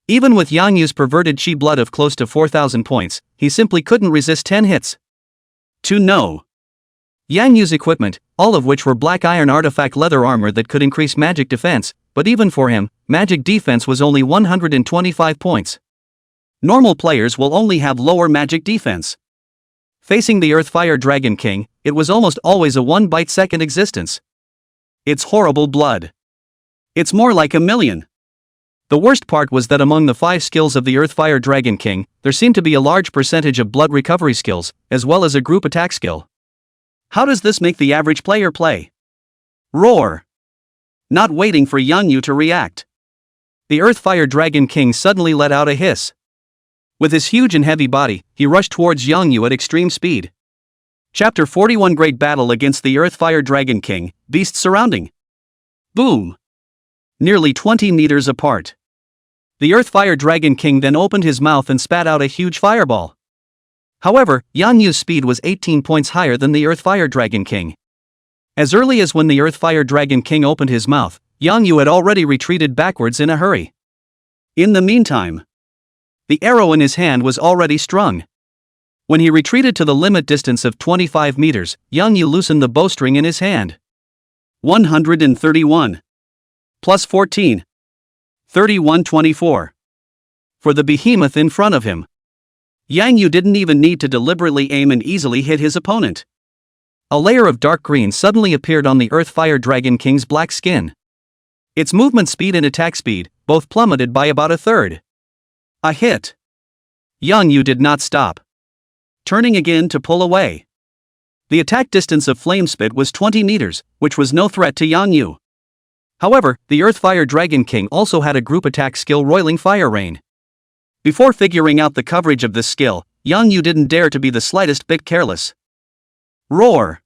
Even with Yang Yu's perverted chi blood of close to 4,000 points, he simply couldn't resist 10 hits. To know Yang Yu's equipment, all of which were black iron artifact leather armor that could increase magic defense, but even for him, magic defense was only 125 points. Normal players will only have lower magic defense. Facing the Earthfire Dragon King, it was almost always a 1-bite-second existence. It's horrible blood. It's more like a million. The worst part was that among the 5 skills of the Earthfire Dragon King, there seemed to be a large percentage of blood recovery skills, as well as a group attack skill. How does this make the average player play? Roar! Not waiting for Yang Yu to react, the Earthfire Dragon King suddenly let out a hiss. With his huge and heavy body, he rushed towards Yang Yu at extreme speed. Chapter 41: Great Battle against the Earthfire Dragon King, Beasts Surrounding. Boom! Nearly 20 meters apart. The Earthfire Dragon King then opened his mouth and spat out a huge fireball. However, Yang Yu's speed was 18 points higher than the Earthfire Dragon King. As early as when the Earthfire Dragon King opened his mouth, Yang Yu had already retreated backwards in a hurry. In the meantime, the arrow in his hand was already strung. When he retreated to the limit distance of 25 meters, Yang Yu loosened the bowstring in his hand. 131. Plus 14. 31-24. For the behemoth in front of him. Yang Yu didn't even need to deliberately aim and easily hit his opponent. A layer of dark green suddenly appeared on the Earthfire Dragon King's black skin. Its movement speed and attack speed both plummeted by about a third. A hit. Yang Yu did not stop, turning again to pull away. The attack distance of Flame Spit was 20 meters, which was no threat to Yang Yu. However, the Earthfire Dragon King also had a group attack skill Roiling Fire Rain. Before figuring out the coverage of this skill, Yang Yu didn't dare to be the slightest bit careless. Roar!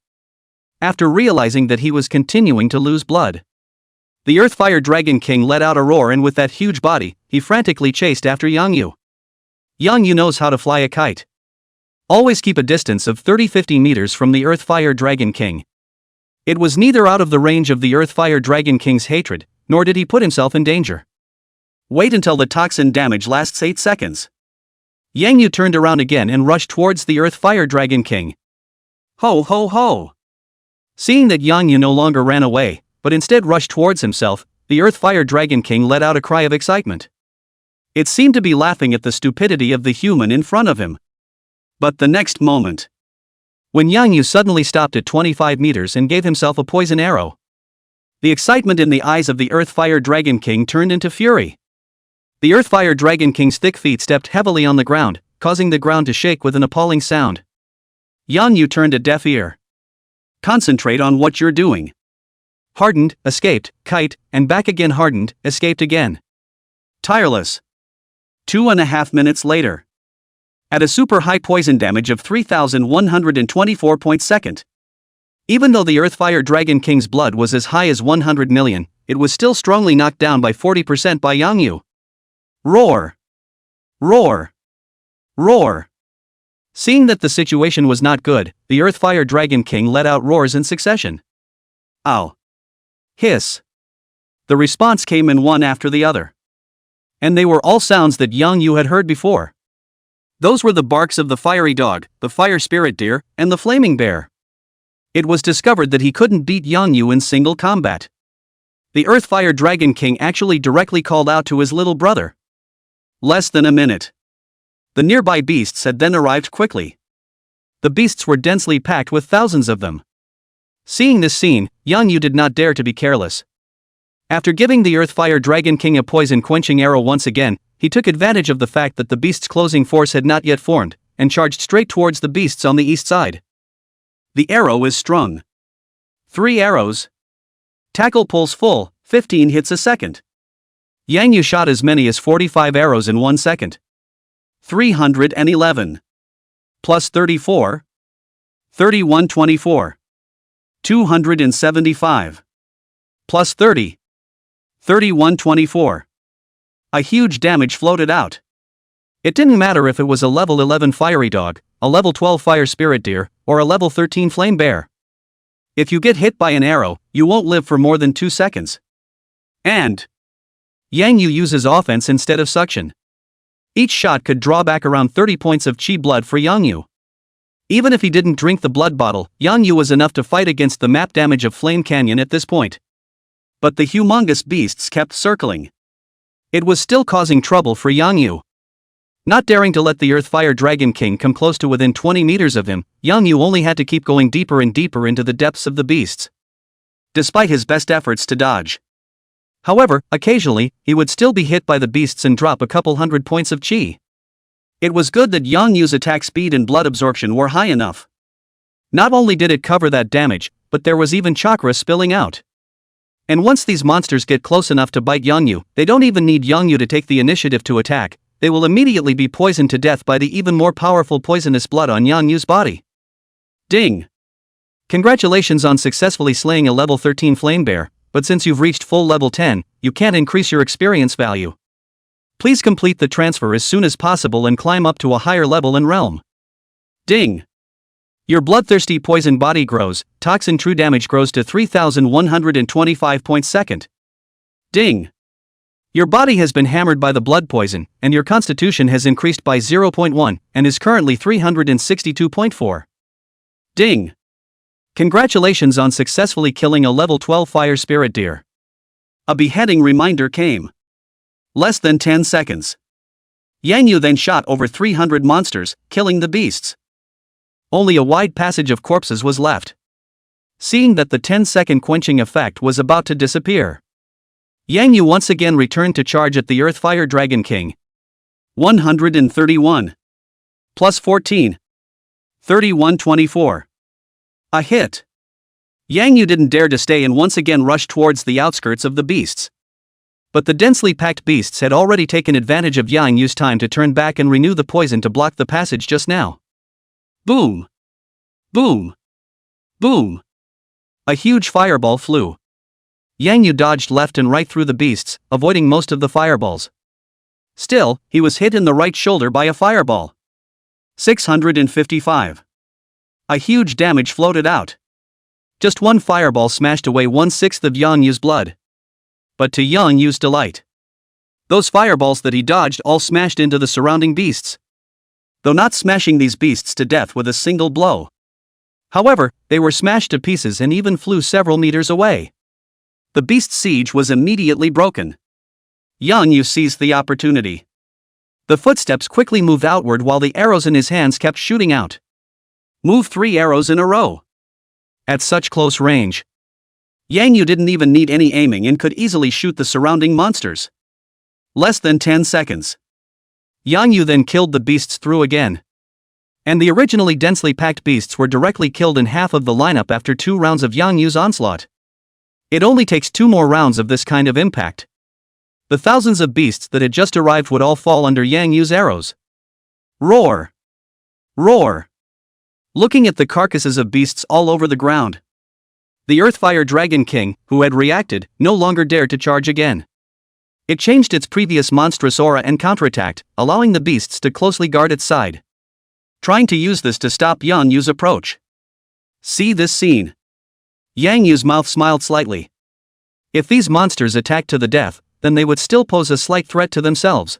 After realizing that he was continuing to lose blood, the Earthfire Dragon King let out a roar, and with that huge body, he frantically chased after Yang Yu. Yang Yu knows how to fly a kite. Always keep a distance of 30-50 meters from the Earthfire Dragon King. It was neither out of the range of the Earthfire Dragon King's hatred, nor did he put himself in danger. Wait until the toxin damage lasts 8 seconds. Yang Yu turned around again and rushed towards the Earthfire Dragon King. Ho ho ho! Seeing that Yang Yu no longer ran away, but instead rushed towards himself, the Earthfire Dragon King let out a cry of excitement. It seemed to be laughing at the stupidity of the human in front of him. But the next moment, when Yang Yu suddenly stopped at 25 meters and gave himself a poison arrow, the excitement in the eyes of the Earthfire Dragon King turned into fury. The Earthfire Dragon King's thick feet stepped heavily on the ground, causing the ground to shake with an appalling sound. Yang Yu turned a deaf ear. Concentrate on what you're doing. Hardened, escaped, kite, and back again, hardened, escaped again. Tireless. 2.5 minutes later. At a super high poison damage of 3,124 points second. Even though the Earthfire Dragon King's blood was as high as 100 million, it was still strongly knocked down by 40% by Yang Yu. Roar! Roar! Roar! Seeing that the situation was not good, the Earthfire Dragon King let out roars in succession. Ow! Hiss! The response came in one after the other. And they were all sounds that Yang Yu had heard before. Those were the barks of the fiery dog, the fire spirit deer, and the flaming bear. It was discovered that he couldn't beat Yang Yu in single combat. The Earthfire Dragon King actually directly called out to his little brother. Less than a minute. The nearby beasts had then arrived quickly. The beasts were densely packed with thousands of them. Seeing this scene, Yang Yu did not dare to be careless. After giving the Earthfire Dragon King a poison-quenching arrow once again, he took advantage of the fact that the beast's closing force had not yet formed, and charged straight towards the beasts on the east side. The arrow is strung. 3 arrows. Tackle pulls full, 15 hits a second. Yang Yu shot as many as 45 arrows in 1 second. 311. Plus 34. 3124. 275. Plus 30. 3124. A huge damage floated out. It didn't matter if it was a level 11 fiery dog, a level 12 fire spirit deer, or a level 13 flame bear. If you get hit by an arrow, you won't live for more than 2 seconds. And Yang Yu uses offense instead of suction. Each shot could draw back around 30 points of chi blood for Yang Yu. Even if he didn't drink the blood bottle, Yang Yu was enough to fight against the map damage of Flame Canyon at this point. But the humongous beasts kept circling. It was still causing trouble for Yang Yu. Not daring to let the Earthfire Dragon King come close to within 20 meters of him, Yang Yu only had to keep going deeper and deeper into the depths of the beasts, despite his best efforts to dodge. However, occasionally, he would still be hit by the beasts and drop a couple hundred points of chi. It was good that Yang Yu's attack speed and blood absorption were high enough. Not only did it cover that damage, but there was even chakra spilling out. And once these monsters get close enough to bite Yang Yu, they don't even need Yang Yu to take the initiative to attack. They will immediately be poisoned to death by the even more powerful poisonous blood on Yang Yu's body. Ding! Congratulations on successfully slaying a level 13 flame bear, but since you've reached full level 10, you can't increase your experience value. Please complete the transfer as soon as possible and climb up to a higher level and realm. Ding! Your bloodthirsty poison body grows, toxin true damage grows to 3,125 points second. Ding! Your body has been hammered by the blood poison, and your constitution has increased by 0.1, and is currently 362.4. Ding! Congratulations on successfully killing a level 12 fire spirit deer. A beheading reminder came. Less than 10 seconds. Yang Yu then shot over 300 monsters, killing the beasts. Only a wide passage of corpses was left. Seeing that the 10-second quenching effect was about to disappear, Yang Yu once again returned to charge at the Earthfire Dragon King. 131. Plus 14. 31-24. A hit. Yang Yu didn't dare to stay and once again rushed towards the outskirts of the beasts. But the densely packed beasts had already taken advantage of Yang Yu's time to turn back and renew the poison to block the passage just now. Boom! Boom! Boom! A huge fireball flew. Yang Yu dodged left and right through the beasts, avoiding most of the fireballs. Still, he was hit in the right shoulder by a fireball. 655. A huge damage floated out. Just one fireball smashed away 1/6 of Yang Yu's blood. But to Yang Yu's delight, those fireballs that he dodged all smashed into the surrounding beasts. Though not smashing these beasts to death with a single blow. However, they were smashed to pieces and even flew several meters away. The beast's siege was immediately broken. Yang Yu seized the opportunity. The footsteps quickly moved outward while the arrows in his hands kept shooting out. Move 3 arrows in a row. At such close range, Yang Yu didn't even need any aiming and could easily shoot the surrounding monsters. Less than 10 seconds. Yang Yu then killed the beasts through again. And the originally densely packed beasts were directly killed in half of the lineup after 2 rounds of Yang Yu's onslaught. It only takes 2 more rounds of this kind of impact. The thousands of beasts that had just arrived would all fall under Yang Yu's arrows. Roar! Roar! Looking at the carcasses of beasts all over the ground, the Earthfire Dragon King, who had reacted, no longer dared to charge again. It changed its previous monstrous aura and counterattacked, allowing the beasts to closely guard its side, trying to use this to stop Yang Yu's approach. See this scene. Yang Yu's mouth smiled slightly. If these monsters attacked to the death, then they would still pose a slight threat to themselves.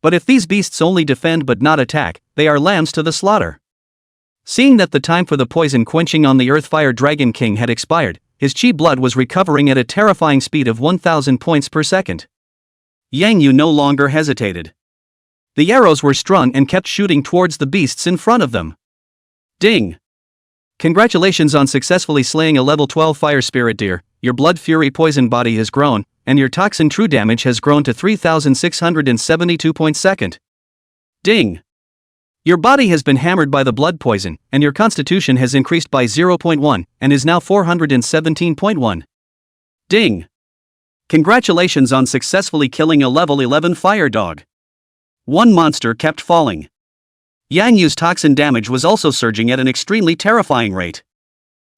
But if these beasts only defend but not attack, they are lambs to the slaughter. Seeing that the time for the poison quenching on the Earthfire Dragon King had expired, his chi blood was recovering at a terrifying speed of 1,000 points per second. Yang Yu no longer hesitated. The arrows were strung and kept shooting towards the beasts in front of them. Ding! Congratulations on successfully slaying a level 12 fire spirit deer. Your blood fury poison body has grown, and your toxin true damage has grown to 3,672 points second. Ding! Your body has been hammered by the blood poison, and your constitution has increased by 0.1, and is now 417.1. Ding! Congratulations on successfully killing a level 11 fire dog. One monster kept falling. Yang Yu's toxin damage was also surging at an extremely terrifying rate.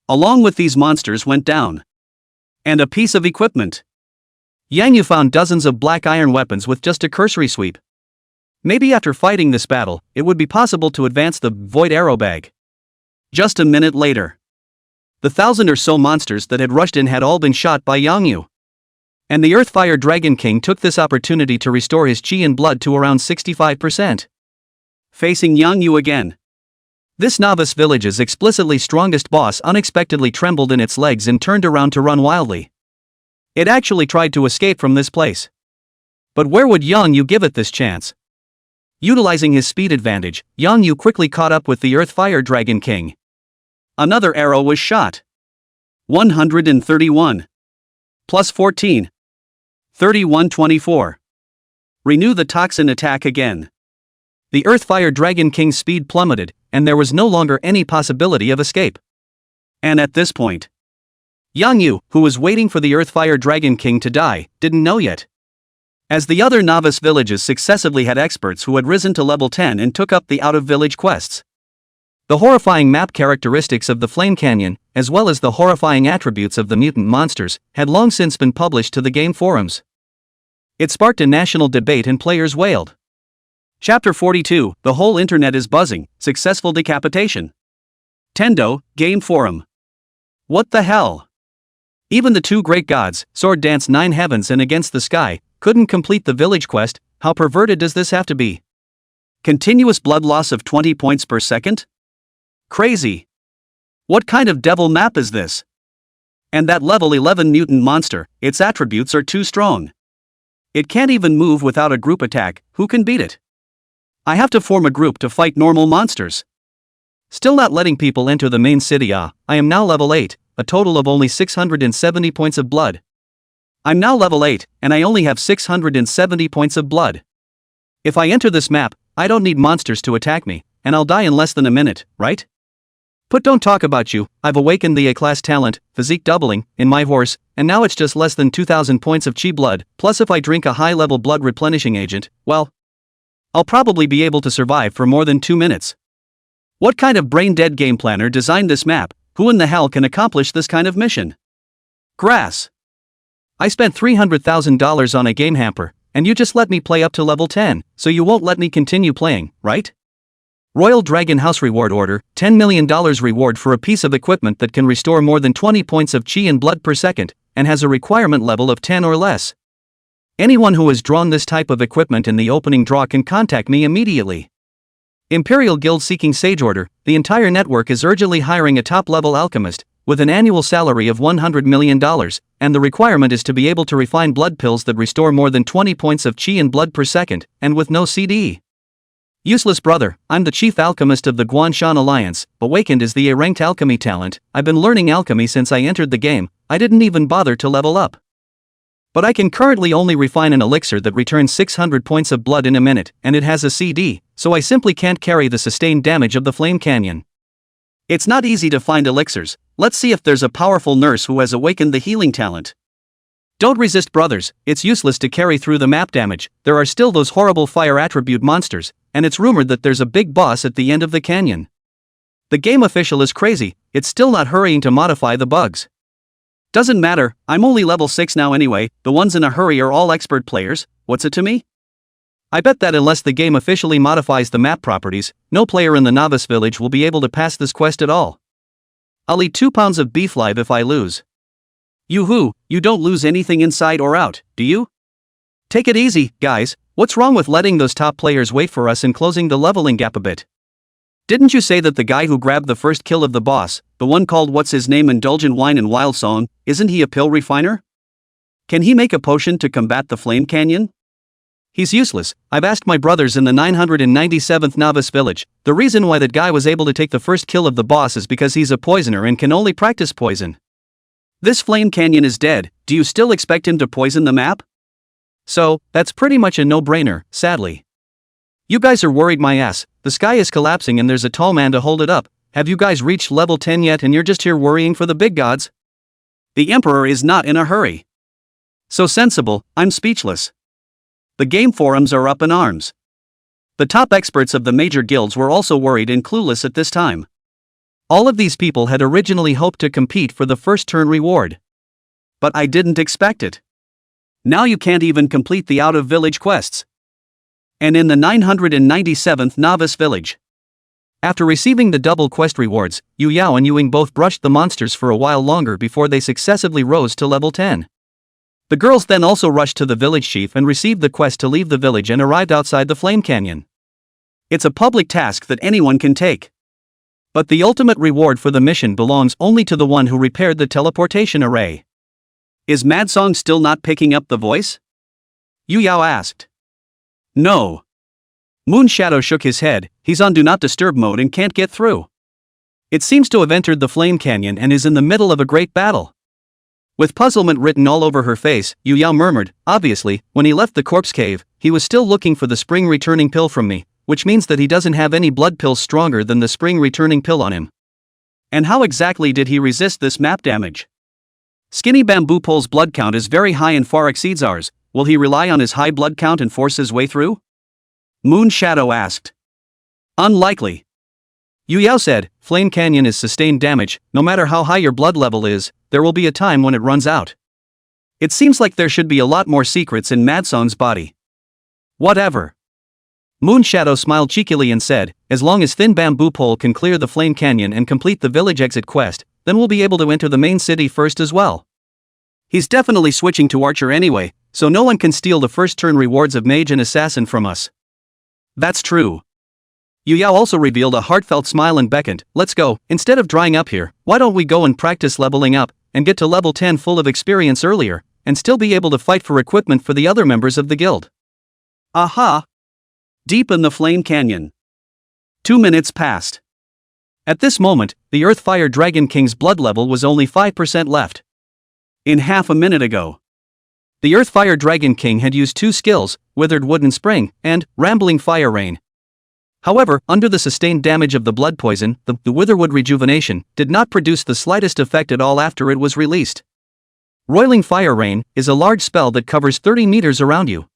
Along with these monsters went down. And a piece of equipment. Yang Yu found dozens of black iron weapons with just a cursory sweep. Maybe after fighting this battle, it would be possible to advance the void arrow bag. Just a minute later, the 1,000 or so monsters that had rushed in had all been shot by Yang Yu. And the Earthfire Dragon King took this opportunity to restore his chi and blood to around 65%. Facing Yang Yu again. This novice village's explicitly strongest boss unexpectedly trembled in its legs and turned around to run wildly. It actually tried to escape from this place. But where would Yang Yu give it this chance? Utilizing his speed advantage, Yang Yu quickly caught up with the Earthfire Dragon King. Another arrow was shot. 131. Plus 14. 31-24. Renew the toxin attack again. The Earthfire Dragon King's speed plummeted, and there was no longer any possibility of escape. And at this point, Yang Yu, who was waiting for the Earthfire Dragon King to die, didn't know yet. As the other novice villages successively had experts who had risen to level 10 and took up the out-of-village quests. The horrifying map characteristics of the Flame Canyon, as well as the horrifying attributes of the mutant monsters, had long since been published to the game forums. It sparked a national debate and players wailed. Chapter 42, The whole internet is buzzing, successful decapitation. Tendo, game forum. What the hell? Even the 2 great gods, Sword Dance 9 Heavens and Against the Sky, couldn't complete the village quest. How perverted does this have to be? Continuous blood loss of 20 points per second? Crazy. What kind of devil map is this? And that level 11 mutant monster, its attributes are too strong. It can't even move without a group attack. Who can beat it? I have to form a group to fight normal monsters. Still not letting people enter the main city. I am now level 8, a total of only 670 points of blood. I'm now level 8, and I only have 670 points of blood. If I enter this map, I don't need monsters to attack me, and I'll die in less than a minute, right? But don't talk about you, I've awakened the A-class talent, physique doubling, in my horse, and now it's just less than 2,000 points of chi blood, plus if I drink a high-level blood replenishing agent, well, I'll probably be able to survive for more than 2 minutes. What kind of brain-dead game planner designed this map? Who in the hell can accomplish this kind of mission? Grass. I spent $300,000 on a game hamper, and you just let me play up to level 10, so you won't let me continue playing, right? Royal Dragon House Reward Order, $10 million reward for a piece of equipment that can restore more than 20 points of chi and blood per second, and has a requirement level of 10 or less. Anyone who has drawn this type of equipment in the opening draw can contact me immediately. Imperial Guild seeking Sage Order, the entire network is urgently hiring a top-level alchemist, with an annual salary of $100 million, and the requirement is to be able to refine blood pills that restore more than 20 points of chi and blood per second, and with no CDE. Useless brother, I'm the chief alchemist of the Guanshan Alliance, Awakened is the A-ranked alchemy talent. I've been learning alchemy since I entered the game, I didn't even bother to level up. But I can currently only refine an elixir that returns 600 points of blood in a minute, and it has a CD, so I simply can't carry the sustained damage of the Flame Canyon. It's not easy to find elixirs. Let's see if there's a powerful nurse who has awakened the healing talent. Don't resist, brothers, it's useless to carry through the map damage, there are still those horrible fire attribute monsters, and it's rumored that there's a big boss at the end of the canyon. The game official is crazy, it's still not hurrying to modify the bugs. Doesn't matter, I'm only level 6 now anyway, the ones in a hurry are all expert players, what's it to me? I bet that unless the game officially modifies the map properties, no player in the novice village will be able to pass this quest at all. I'll eat 2 pounds of beef live if I lose. Yoo-hoo, you don't lose anything inside or out, do you? Take it easy, guys, what's wrong with letting those top players wait for us and closing the leveling gap a bit? Didn't you say that the guy who grabbed the first kill of the boss, the one called what's his name Indulgent Wine and Wild Song, isn't he a pill refiner? Can he make a potion to combat the Flame Canyon? He's useless. I've asked my brothers in the 997th Novice Village. The reason why that guy was able to take the first kill of the boss is because he's a poisoner and can only practice poison. This Flame Canyon is dead, do you still expect him to poison the map? So, that's pretty much a no-brainer, sadly. You guys are worried my ass, the sky is collapsing and there's a tall man to hold it up. Have you guys reached level 10 yet and you're just here worrying for the big gods? The Emperor is not in a hurry. So sensible, I'm speechless. The game forums are up in arms. The top experts of the major guilds were also worried and clueless at this time. All of these people had originally hoped to compete for the first turn reward. But I didn't expect it. Now you can't even complete the out-of-village quests. And in the 997th Novice Village. After receiving the double quest rewards, Yu Yao and Yuing both brushed the monsters for a while longer before they successively rose to level 10. The girls then also rushed to the village chief and received the quest to leave the village and arrived outside the Flame Canyon. It's a public task that anyone can take. But the ultimate reward for the mission belongs only to the one who repaired the teleportation array. Is Madsong still not picking up the voice? Yu Yao asked. No. Moon Shadow shook his head, he's on Do Not Disturb mode and can't get through. It seems to have entered the Flame Canyon and is in the middle of a great battle. With puzzlement written all over her face, Yu Yao murmured, obviously, when he left the corpse cave, he was still looking for the spring returning pill from me, which means that he doesn't have any blood pills stronger than the spring returning pill on him. And how exactly did he resist this map damage? Skinny Bamboo Pole's blood count is very high and far exceeds ours, will he rely on his high blood count and force his way through? Moon Shadow asked. Unlikely. Yu Yao said, Flame Canyon is sustained damage, no matter how high your blood level is, there will be a time when it runs out. It seems like there should be a lot more secrets in Madsong's body. Whatever. Moon Shadow smiled cheekily and said, as long as Thin Bamboo Pole can clear the Flame Canyon and complete the village exit quest, then we'll be able to enter the main city first as well. He's definitely switching to Archer anyway, so no one can steal the first turn rewards of Mage and Assassin from us. That's true. Yu Yao also revealed a heartfelt smile and beckoned, let's go, instead of drying up here, why don't we go and practice leveling up, and get to level 10 full of experience earlier, and still be able to fight for equipment for the other members of the guild. Aha! Deep in the Flame Canyon. 2 minutes passed. At this moment, the Earthfire Dragon King's blood level was only 5% left. In half a minute ago. The Earth Fire Dragon King had used two skills, Withered Wooden Spring and Rambling Fire Rain. However, under the sustained damage of the blood poison, the Witherwood Rejuvenation did not produce the slightest effect at all after it was released. Roiling Fire Rain is a large spell that covers 30 meters around you.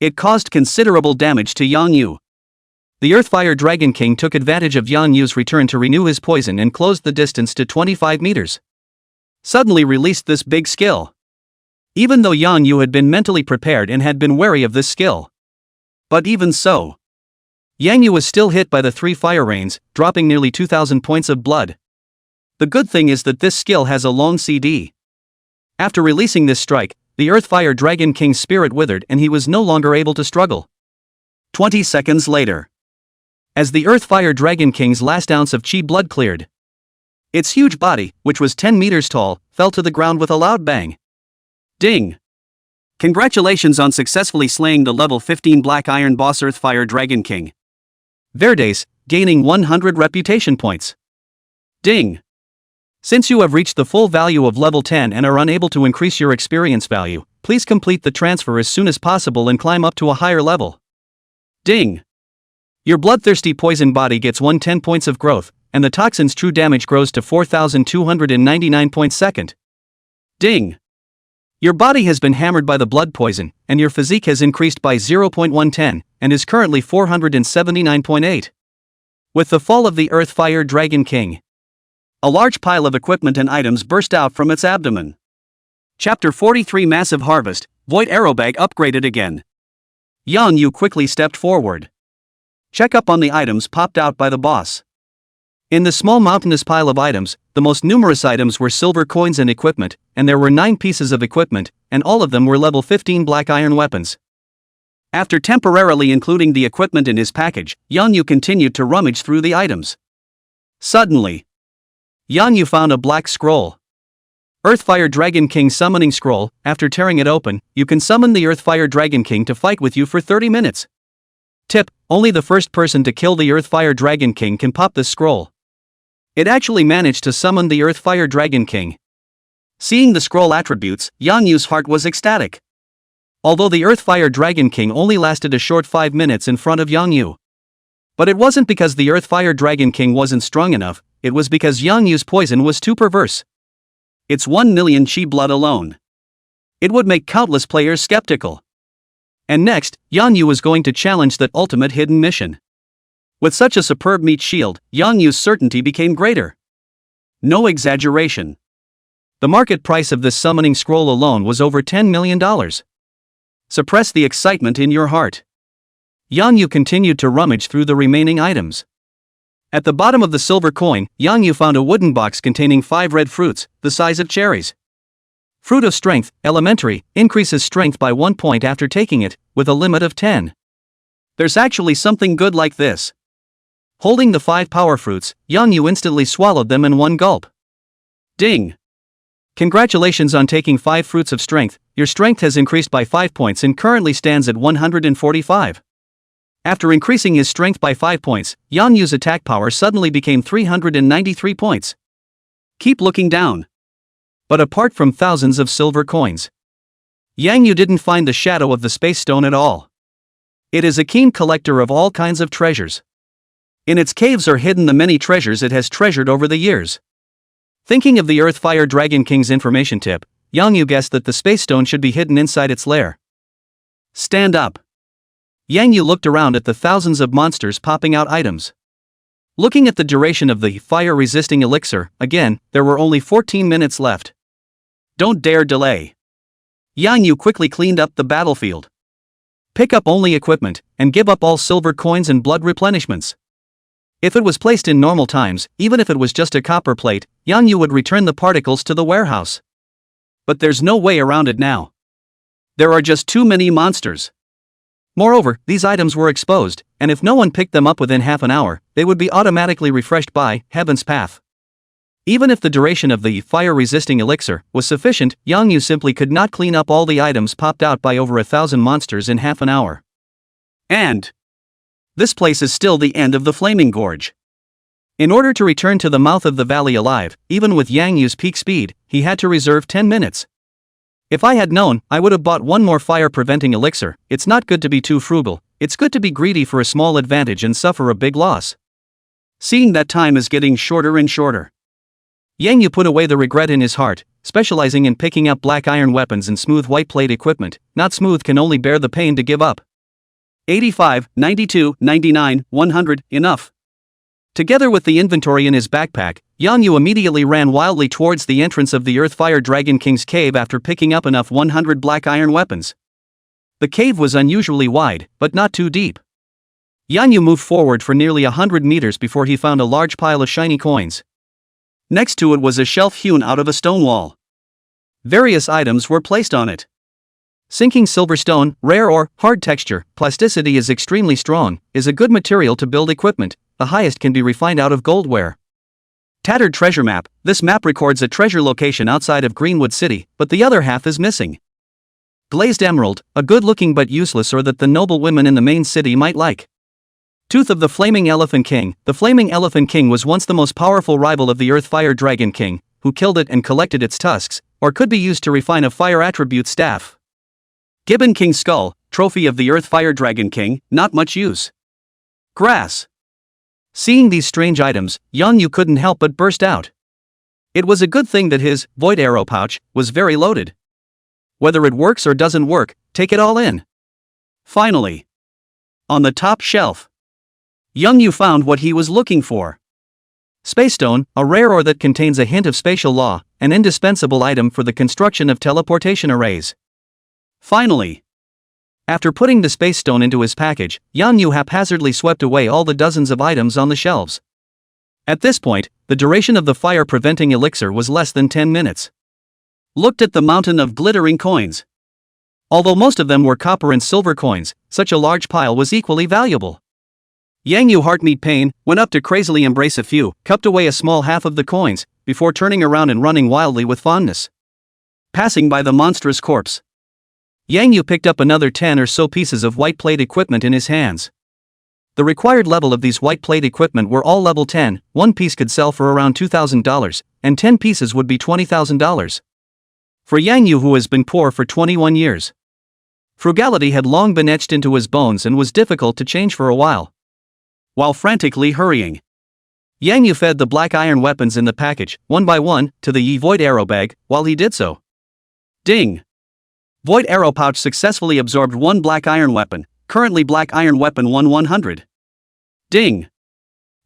It caused considerable damage to Yang Yu. The Earthfire Dragon King took advantage of Yang Yu's return to renew his poison and closed the distance to 25 meters. Suddenly released this big skill. Even though Yang Yu had been mentally prepared and had been wary of this skill. But even so, Yang Yu was still hit by the 3 fire rains, dropping nearly 2,000 points of blood. The good thing is that this skill has a long CD. After releasing this strike, the Earthfire Dragon King's spirit withered and he was no longer able to struggle. 20 seconds later, as the Earthfire Dragon King's last ounce of chi blood cleared, its huge body, which was 10 meters tall, fell to the ground with a loud bang. Ding! Congratulations on successfully slaying the level 15 Black Iron boss Earthfire Dragon King. Verdes, gaining 100 reputation points. Ding! Since you have reached the full value of level 10 and are unable to increase your experience value, please complete the transfer as soon as possible and climb up to a higher level. Ding! Your bloodthirsty poison body gets 110 points of growth, and the toxin's true damage grows to 4,299 points second. Ding! Your body has been hammered by the blood poison, and your physique has increased by 0.110, and is currently 479.8. With the fall of the Earthfire Dragon King, a large pile of equipment and items burst out from its abdomen. Chapter 43 Massive Harvest, Void Arrowbag upgraded again. Yang Yu quickly stepped forward. Check up on the items popped out by the boss. In the small mountainous pile of items, the most numerous items were silver coins and equipment, and there were 9 pieces of equipment, and all of them were level 15 black iron weapons. After temporarily including the equipment in his package, Yang Yu continued to rummage through the items. Suddenly, Yang Yu found a black scroll. Earthfire Dragon King Summoning Scroll. After tearing it open, you can summon the Earthfire Dragon King to fight with you for 30 minutes. Tip: only the first person to kill the Earthfire Dragon King can pop this scroll. It actually managed to summon the Earthfire Dragon King. Seeing the scroll attributes, Yang Yu's heart was ecstatic. Although the Earthfire Dragon King only lasted a short 5 minutes in front of Yang Yu. But it wasn't because the Earthfire Dragon King wasn't strong enough, it was because Yang Yu's poison was too perverse. It's 1 million chi blood alone. It would make countless players skeptical. And next, Yang Yu was going to challenge that ultimate hidden mission. With such a superb meat shield, Yang Yu's certainty became greater. No exaggeration. The market price of this summoning scroll alone was over $10 million. Suppress the excitement in your heart. Yang Yu continued to rummage through the remaining items. At the bottom of the silver coin, Yang Yu found a wooden box containing 5 red fruits, the size of cherries. Fruit of Strength, Elementary, increases strength by 1 point after taking it, with a limit of 10. There's actually something good like this. Holding the 5 power fruits, Yang Yu instantly swallowed them in one gulp. Ding! Congratulations on taking 5 fruits of strength, your strength has increased by 5 points and currently stands at 145. After increasing his strength by 5 points, Yang Yu's attack power suddenly became 393 points. Keep looking down. But apart from thousands of silver coins, Yang Yu didn't find the shadow of the space stone at all. It is a keen collector of all kinds of treasures. In its caves are hidden the many treasures it has treasured over the years. Thinking of the Earthfire Dragon King's information tip, Yang Yu guessed that the space stone should be hidden inside its lair. Stand up. Yang Yu looked around at the thousands of monsters popping out items. Looking at the duration of the fire-resisting elixir, again, there were only 14 minutes left. Don't dare delay. Yang Yu quickly cleaned up the battlefield. Pick up only equipment, and give up all silver coins and blood replenishments. If it was placed in normal times, even if it was just a copper plate, Yang Yu would return the particles to the warehouse. But there's no way around it now. There are just too many monsters. Moreover, these items were exposed, and if no one picked them up within half an hour, they would be automatically refreshed by Heaven's Path. Even if the duration of the fire-resisting elixir was sufficient, Yang Yu simply could not clean up all the items popped out by over 1,000 monsters in half an hour. And this place is still the end of the Flaming Gorge. In order to return to the mouth of the valley alive, even with Yang Yu's peak speed, he had to reserve 10 minutes. If I had known, I would have bought one more fire-preventing elixir. It's not good to be too frugal, it's good to be greedy for a small advantage and suffer a big loss. Seeing that time is getting shorter and shorter, Yang Yu put away the regret in his heart, specializing in picking up black iron weapons and smooth white plate equipment. Not smooth can only bear the pain to give up. 85, 92, 99, 100, enough. Together with the inventory in his backpack, Yang Yu immediately ran wildly towards the entrance of the Earthfire Dragon King's cave after picking up enough 100 black iron weapons. The cave was unusually wide, but not too deep. Yang Yu moved forward for nearly 100 meters before he found a large pile of shiny coins. Next to it was a shelf hewn out of a stone wall. Various items were placed on it. Sinking silverstone, rare or hard texture, plasticity is extremely strong, is a good material to build equipment. The highest can be refined out of goldware. Tattered treasure map. This map records a treasure location outside of Greenwood City, but the other half is missing. Glazed emerald, a good-looking but useless ore that the noble women in the main city might like. Tooth of the Flaming Elephant King. The Flaming Elephant King was once the most powerful rival of the Earthfire Dragon King, who killed it and collected its tusks, or could be used to refine a fire attribute staff. Gibbon King Skull, trophy of the Earthfire Dragon King, not much use. Grass. Seeing these strange items, Yang Yu couldn't help but burst out. It was a good thing that his void arrow pouch was very loaded. Whether it works or doesn't work, take it all in. Finally, on the top shelf, Yang Yu found what he was looking for. Space Stone, a rare ore that contains a hint of spatial law, an indispensable item for the construction of teleportation arrays. Finally, after putting the Space Stone into his package, Yang Yu haphazardly swept away all the dozens of items on the shelves. At this point, the duration of the fire-preventing elixir was less than 10 minutes. Looked at the mountain of glittering coins. Although most of them were copper and silver coins, such a large pile was equally valuable. Yang Yu heart-meet pain, went up to crazily embrace a few, cupped away a small half of the coins, before turning around and running wildly with fondness. Passing by the monstrous corpse, Yang Yu picked up another 10 or so pieces of white plate equipment in his hands. The required level of these white plate equipment were all level 10, one piece could sell for around $2,000, and 10 pieces would be $20,000. For Yang Yu, who has been poor for 21 years, frugality had long been etched into his bones and was difficult to change for a while. While frantically hurrying, Yang Yu fed the black iron weapons in the package, one by one, to the void arrow bag. While he did so, ding! Void arrow pouch successfully absorbed one black iron weapon, currently black iron weapon 100. Ding!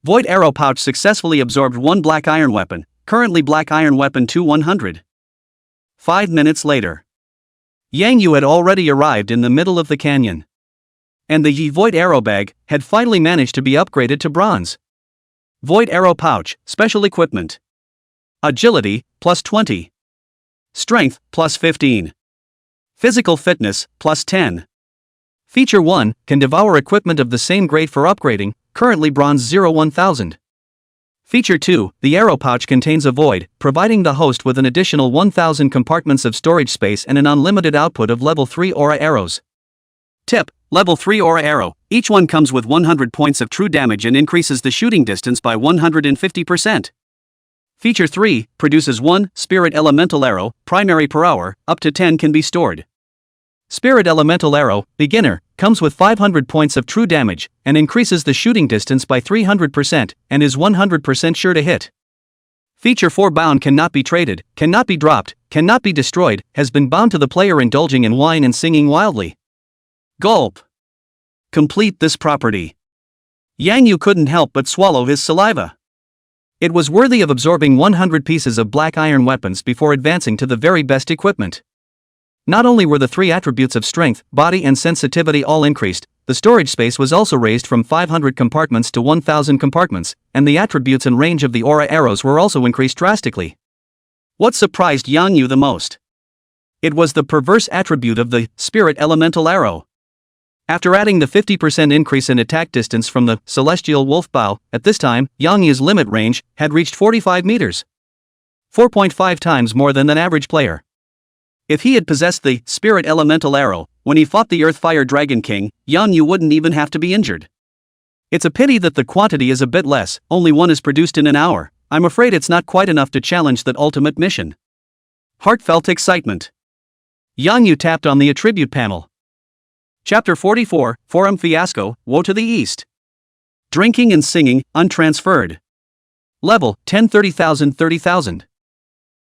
Void arrow pouch successfully absorbed one black iron weapon, currently black iron weapon 100. 5 minutes later, Yang Yu had already arrived in the middle of the canyon. And the void arrow bag had finally managed to be upgraded to bronze. Void arrow pouch, special equipment. Agility, plus 20. Strength, plus 15. Physical fitness, plus 10. Feature 1, can devour equipment of the same grade for upgrading, currently bronze 1000. Feature 2, the arrow pouch contains a void, providing the host with an additional 1000 compartments of storage space and an unlimited output of level 3 aura arrows. Tip, level 3 aura arrow, each one comes with 100 points of true damage and increases the shooting distance by 150%. Feature 3, produces 1 Spirit Elemental Arrow, primary per hour, up to 10 can be stored. Spirit Elemental Arrow, beginner, comes with 500 points of true damage, and increases the shooting distance by 300%, and is 100% sure to hit. Feature 4 bound cannot be traded, cannot be dropped, cannot be destroyed, has been bound to the player indulging in wine and singing wildly. Gulp. Complete this property. Yang Yu couldn't help but swallow his saliva. It was worthy of absorbing 100 pieces of black iron weapons before advancing to the very best equipment. Not only were the 3 attributes of strength, body and sensitivity all increased, the storage space was also raised from 500 compartments to 1000 compartments, and the attributes and range of the aura arrows were also increased drastically. What surprised Yang Yu the most? It was the perverse attribute of the Spirit Elemental Arrow. After adding the 50% increase in attack distance from the Celestial Wolf Bow, at this time, Yang Yu's limit range had reached 45 meters. 4.5 times more than an average player. If he had possessed the Spirit Elemental Arrow, when he fought the Earthfire Dragon King, Yang Yu wouldn't even have to be injured. It's a pity that the quantity is a bit less, only one is produced in an hour. I'm afraid it's not quite enough to challenge that ultimate mission. Heartfelt excitement. Yang Yu tapped on the attribute panel. Chapter 44, Forum Fiasco, Woe to the East. Drinking and singing, untransferred. Level, 10 30,000 30,000.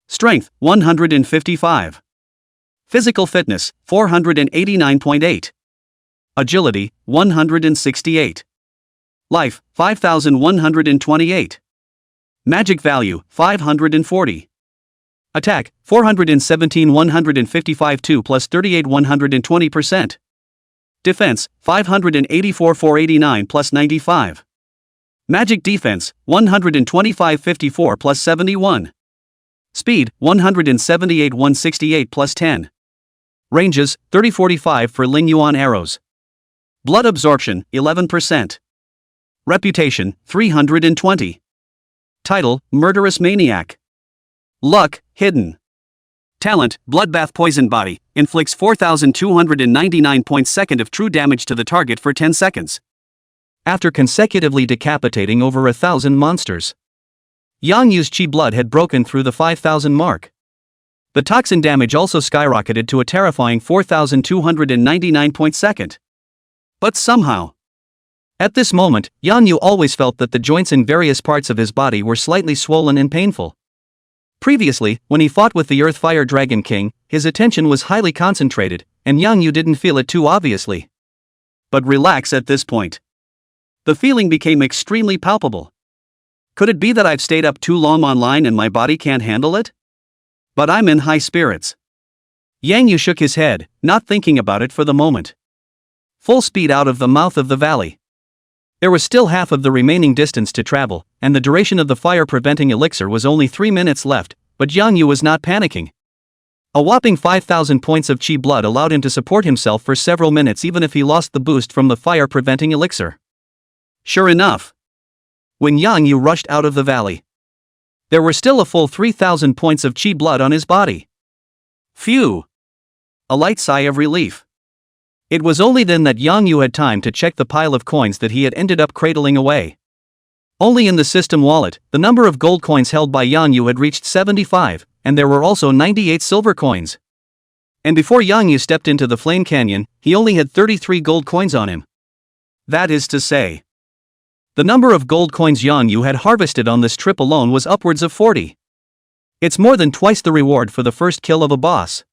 Strength, 155. Physical fitness, 489.8. Agility, 168. Life, 5,128. Magic value, 540. Attack, 417 155 2 plus 38 120%. Defense, 584 489 plus 95. Magic defense, 125 54 plus 71. Speed, 178 168 plus 10. Ranges, 30-45 for Ling Yuan arrows. Blood absorption, 11%. Reputation, 320. Title, Murderous Maniac. Luck, hidden. Talent, Bloodbath Poison Body, inflicts 4,299 points second of true damage to the target for 10 seconds. After consecutively decapitating over 1,000 monsters, Yang Yu's chi blood had broken through the 5,000 mark. The toxin damage also skyrocketed to a terrifying 4,299 points second. But somehow, at this moment, Yang Yu always felt that the joints in various parts of his body were slightly swollen and painful. Previously, when he fought with the Earth Fire Dragon King, his attention was highly concentrated, and Yang Yu didn't feel it too obviously. But relax at this point. The feeling became extremely palpable. Could it be that I've stayed up too long online and my body can't handle it? But I'm in high spirits. Yang Yu shook his head, not thinking about it for the moment. Full speed out of the mouth of the valley. There was still half of the remaining distance to travel, and the duration of the fire-preventing elixir was only 3 minutes left, but Yang Yu was not panicking. A whopping 5,000 points of chi blood allowed him to support himself for several minutes even if he lost the boost from the fire-preventing elixir. Sure enough, when Yang Yu rushed out of the valley, there were still a full 3,000 points of chi blood on his body. Phew! A light sigh of relief. It was only then that Yang Yu had time to check the pile of coins that he had ended up cradling away. Only in the system wallet, the number of gold coins held by Yang Yu had reached 75, and there were also 98 silver coins. And before Yang Yu stepped into the Flame Canyon, he only had 33 gold coins on him. That is to say, the number of gold coins Yang Yu had harvested on this trip alone was upwards of 40. It's more than twice the reward for the first kill of a boss.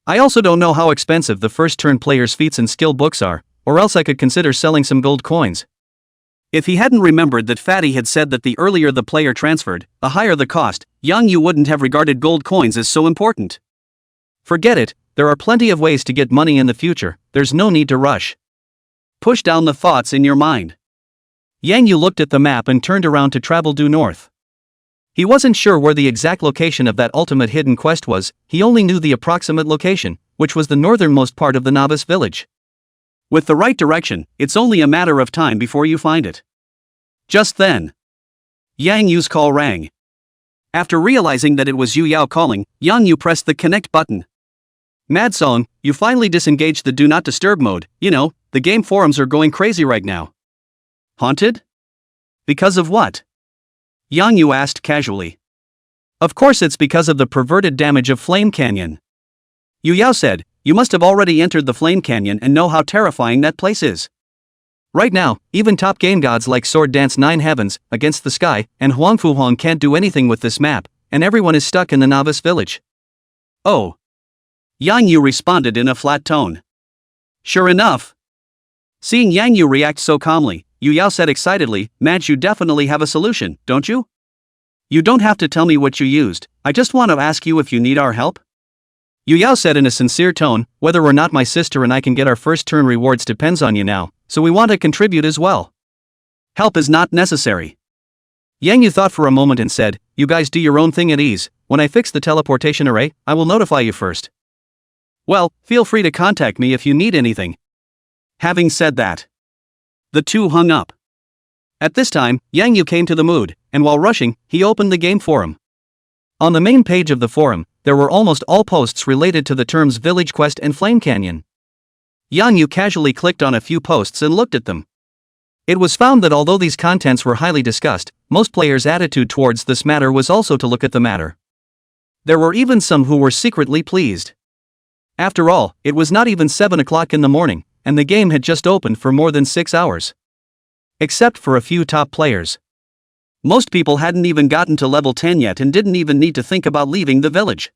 I also don't know how expensive the first turn player's feats and skill books are, or else I could consider selling some gold coins. If he hadn't remembered that Fatty had said that the earlier the player transferred, the higher the cost, Yang Yu wouldn't have regarded gold coins as so important. Forget it, there are plenty of ways to get money in the future, there's no need to rush. Push down the thoughts in your mind. Yang Yu looked at the map and turned around to travel due north. He wasn't sure where the exact location of that ultimate hidden quest was, he only knew the approximate location, which was the northernmost part of the novice village. With the right direction, it's only a matter of time before you find it. Just then, Yang Yu's call rang. After realizing that it was Yu Yao calling, Yang Yu pressed the connect button. Mad Song, you finally disengaged the do not disturb mode, you know, the game forums are going crazy right now. Haunted? Because of what? Yang Yu asked casually. Of course it's because of the perverted damage of Flame Canyon. Yu Yao said, you must have already entered the Flame Canyon and know how terrifying that place is. Right now, even top game gods like Sword Dance 9 Heavens, Against the Sky, and Huangfu Huang can't do anything with this map, and everyone is stuck in the novice village. Oh. Yang Yu responded in a flat tone. Sure enough. Seeing Yang Yu react so calmly, Yu Yao said excitedly, Madge, you definitely have a solution, don't you? You don't have to tell me what you used, I just want to ask you if you need our help. Yu Yao said in a sincere tone, whether or not my sister and I can get our first turn rewards depends on you now, so we want to contribute as well. Help is not necessary. Yang Yu thought for a moment and said, you guys do your own thing at ease, when I fix the teleportation array, I will notify you first. Well, feel free to contact me if you need anything. Having said that, the two hung up. At this time, Yang Yu came to the mood, and while rushing, he opened the game forum. On the main page of the forum, there were almost all posts related to the terms Village Quest and Flame Canyon. Yang Yu casually clicked on a few posts and looked at them. It was found that although these contents were highly discussed, most players' attitude towards this matter was also to look at the matter. There were even some who were secretly pleased. After all, it was not even 7 o'clock in the morning, and the game had just opened for more than 6 hours. Except for a few top players. Most people hadn't even gotten to level 10 yet and didn't even need to think about leaving the village.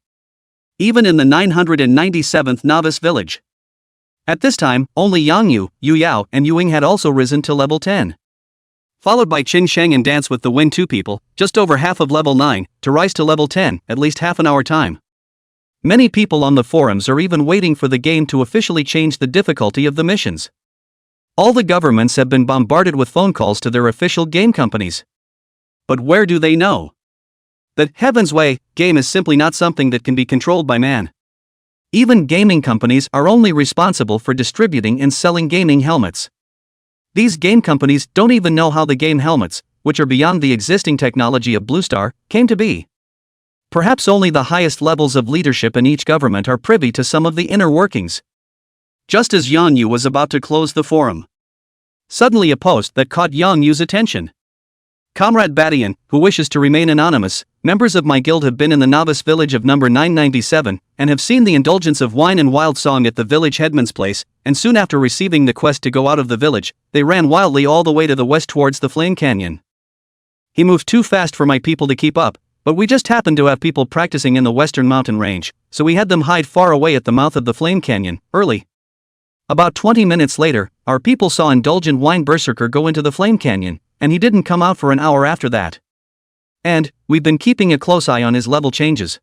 Even in the 997th novice village. At this time, only Yang Yu, Yu Yao, and Yu Ying had also risen to level 10. Followed by Qin Sheng and Dance with the Wind 2 people, just over half of level 9, to rise to level 10, at least half an hour time. Many people on the forums are even waiting for the game to officially change the difficulty of the missions. All the governments have been bombarded with phone calls to their official game companies. But where do they know that Heaven's Way game is simply not something that can be controlled by man? Even gaming companies are only responsible for distributing and selling gaming helmets. These game companies don't even know how the game helmets, which are beyond the existing technology of Blue Star, came to be. Perhaps only the highest levels of leadership in each government are privy to some of the inner workings. Just as Yang Yu was about to close the forum, suddenly a post that caught Yang Yu's attention. Comrade Badian, who wishes to remain anonymous, members of my guild have been in the novice village of number 997, and have seen the indulgence of wine and wild song at the village headman's place, and soon after receiving the quest to go out of the village, they ran wildly all the way to the west towards the Flame Canyon. He moved too fast for my people to keep up, but we just happened to have people practicing in the western mountain range, so we had them hide far away at the mouth of the Flame Canyon, early. About 20 minutes later, our people saw Indulgent Wine Berserker go into the Flame Canyon, and he didn't come out for an hour after that. And we've been keeping a close eye on his level changes.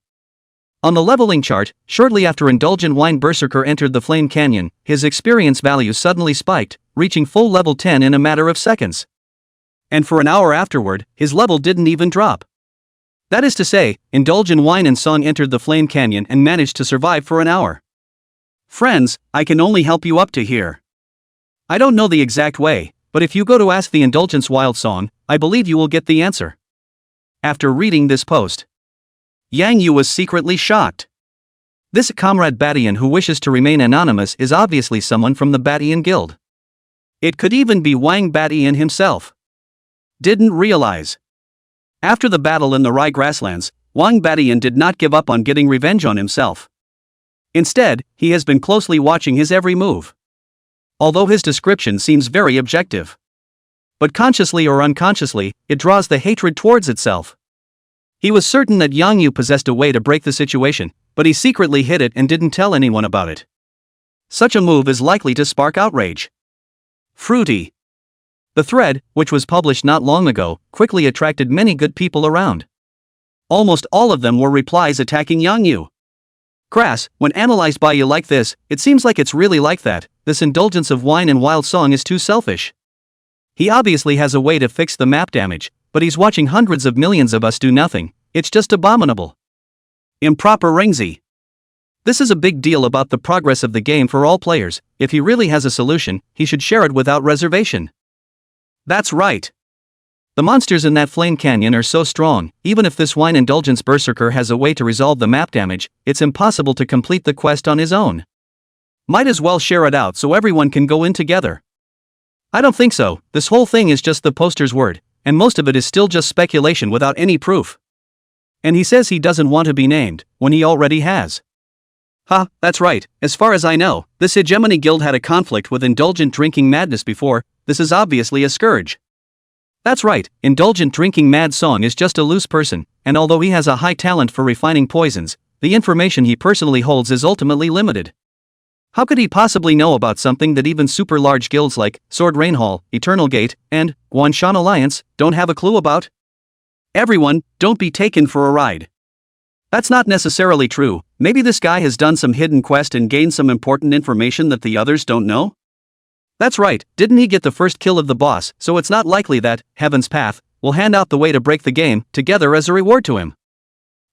On the leveling chart, shortly after Indulgent Wine Berserker entered the Flame Canyon, his experience value suddenly spiked, reaching full level 10 in a matter of seconds. And for an hour afterward, his level didn't even drop. That is to say, Indulgent Wine and Song entered the Flame Canyon and managed to survive for an hour. Friends, I can only help you up to here. I don't know the exact way, but if you go to ask the Indulgence Wild Song, I believe you will get the answer. After reading this post, Yang Yu was secretly shocked. This Comrade Badian who wishes to remain anonymous is obviously someone from the Badian Guild. It could even be Wang Badian himself. Didn't realize. After the battle in the Rai grasslands, Wang Badian did not give up on getting revenge on himself. Instead, he has been closely watching his every move. Although his description seems very objective. But consciously or unconsciously, it draws the hatred towards itself. He was certain that Yang Yu possessed a way to break the situation, but he secretly hid it and didn't tell anyone about it. Such a move is likely to spark outrage. Fruity. The thread, which was published not long ago, quickly attracted many good people around. Almost all of them were replies attacking Yang Yu. Crass, when analyzed by you like this, it seems like it's really like that. This indulgence of wine and wild song is too selfish. He obviously has a way to fix the map damage, but he's watching hundreds of millions of us do nothing. It's just abominable. Improper ringsy. This is a big deal about the progress of the game for all players. If he really has a solution, he should share it without reservation. That's right. The monsters in that Flame Canyon are so strong, even if this Wine Indulgence Berserker has a way to resolve the map damage, it's impossible to complete the quest on his own. Might as well share it out so everyone can go in together. I don't think so, this whole thing is just the poster's word, and most of it is still just speculation without any proof. And he says he doesn't want to be named, when he already has. That's right, as far as I know, this Hegemony Guild had a conflict with Indulgent Drinking Madness before. This is obviously a scourge. That's right, Indulgent Drinking Mad Song is just a loose person, and although he has a high talent for refining poisons, the information he personally holds is ultimately limited. How could he possibly know about something that even super large guilds like Sword Rain Hall, Eternal Gate, and Guanshan Alliance don't have a clue about? Everyone, don't be taken for a ride. That's not necessarily true. Maybe this guy has done some hidden quest and gained some important information that the others don't know? That's right, didn't he get the first kill of the boss, so it's not likely that Heaven's Path will hand out the way to break the game together as a reward to him.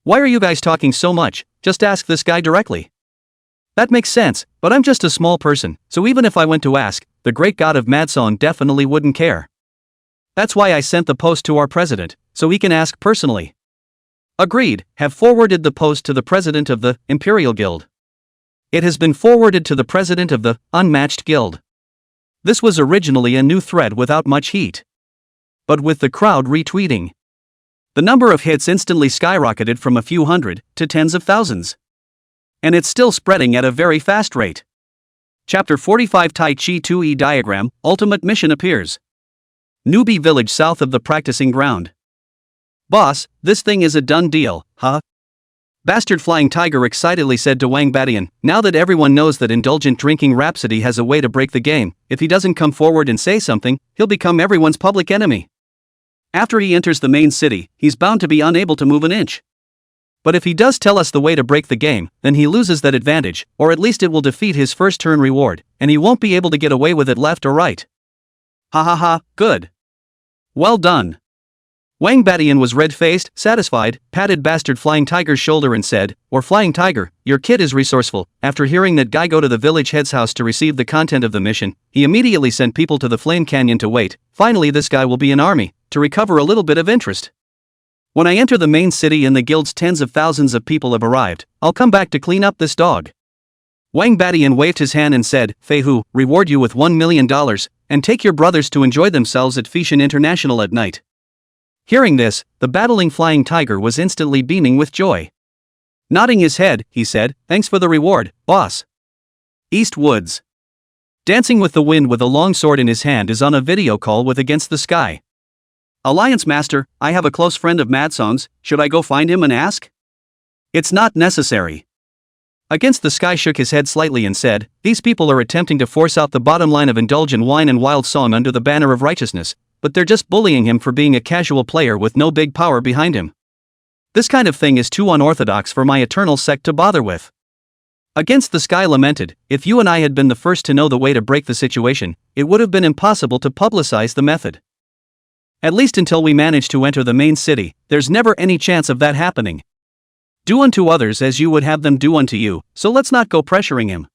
Why are you guys talking so much? Just ask this guy directly. That makes sense, but I'm just a small person, so even if I went to ask, the great god of Mad Song definitely wouldn't care. That's why I sent the post to our president, so he can ask personally. Agreed, have forwarded the post to the president of the Imperial Guild. It has been forwarded to the president of the Unmatched Guild. This was originally a new thread without much heat. But with the crowd retweeting, the number of hits instantly skyrocketed from a few hundred to tens of thousands. And it's still spreading at a very fast rate. Chapter 45 Tai Chi 2E Diagram, Ultimate Mission appears. Newbie village south of the practicing ground. Boss, this thing is a done deal, huh? Bastard Flying Tiger excitedly said to Wang Badian, now that everyone knows that indulgent drinking Rhapsody has a way to break the game, if he doesn't come forward and say something, he'll become everyone's public enemy. After he enters the main city, he's bound to be unable to move an inch. But if he does tell us the way to break the game, then he loses that advantage, or at least it will defeat his first turn reward, and he won't be able to get away with it left or right. Ha ha ha, good. Well done. Wang Badian was red-faced, satisfied, patted Bastard Flying Tiger's shoulder and said, or Flying Tiger, your kid is resourceful. After hearing that guy go to the village head's house to receive the content of the mission, he immediately sent people to the Flame Canyon to wait. Finally this guy will be an army, to recover a little bit of interest. When I enter the main city and the guild's tens of thousands of people have arrived, I'll come back to clean up this dog. Wang Badian waved his hand and said, Fei Hu, reward you with $1 million, and take your brothers to enjoy themselves at Fishan International at night. Hearing this, the battling Flying Tiger was instantly beaming with joy. Nodding his head, he said, thanks for the reward, boss. East Woods. Dancing with the Wind with a long sword in his hand is on a video call with Against the Sky. Alliance Master, I have a close friend of Madsong's, should I go find him and ask? It's not necessary. Against the Sky shook his head slightly and said, these people are attempting to force out the bottom line of indulgent wine and wild song under the banner of righteousness, but they're just bullying him for being a casual player with no big power behind him. This kind of thing is too unorthodox for my eternal sect to bother with. Against the Sky lamented, if you and I had been the first to know the way to break the situation, it would have been impossible to publicize the method. At least until we manage to enter the main city, there's never any chance of that happening. Do unto others as you would have them do unto you, so let's not go pressuring him.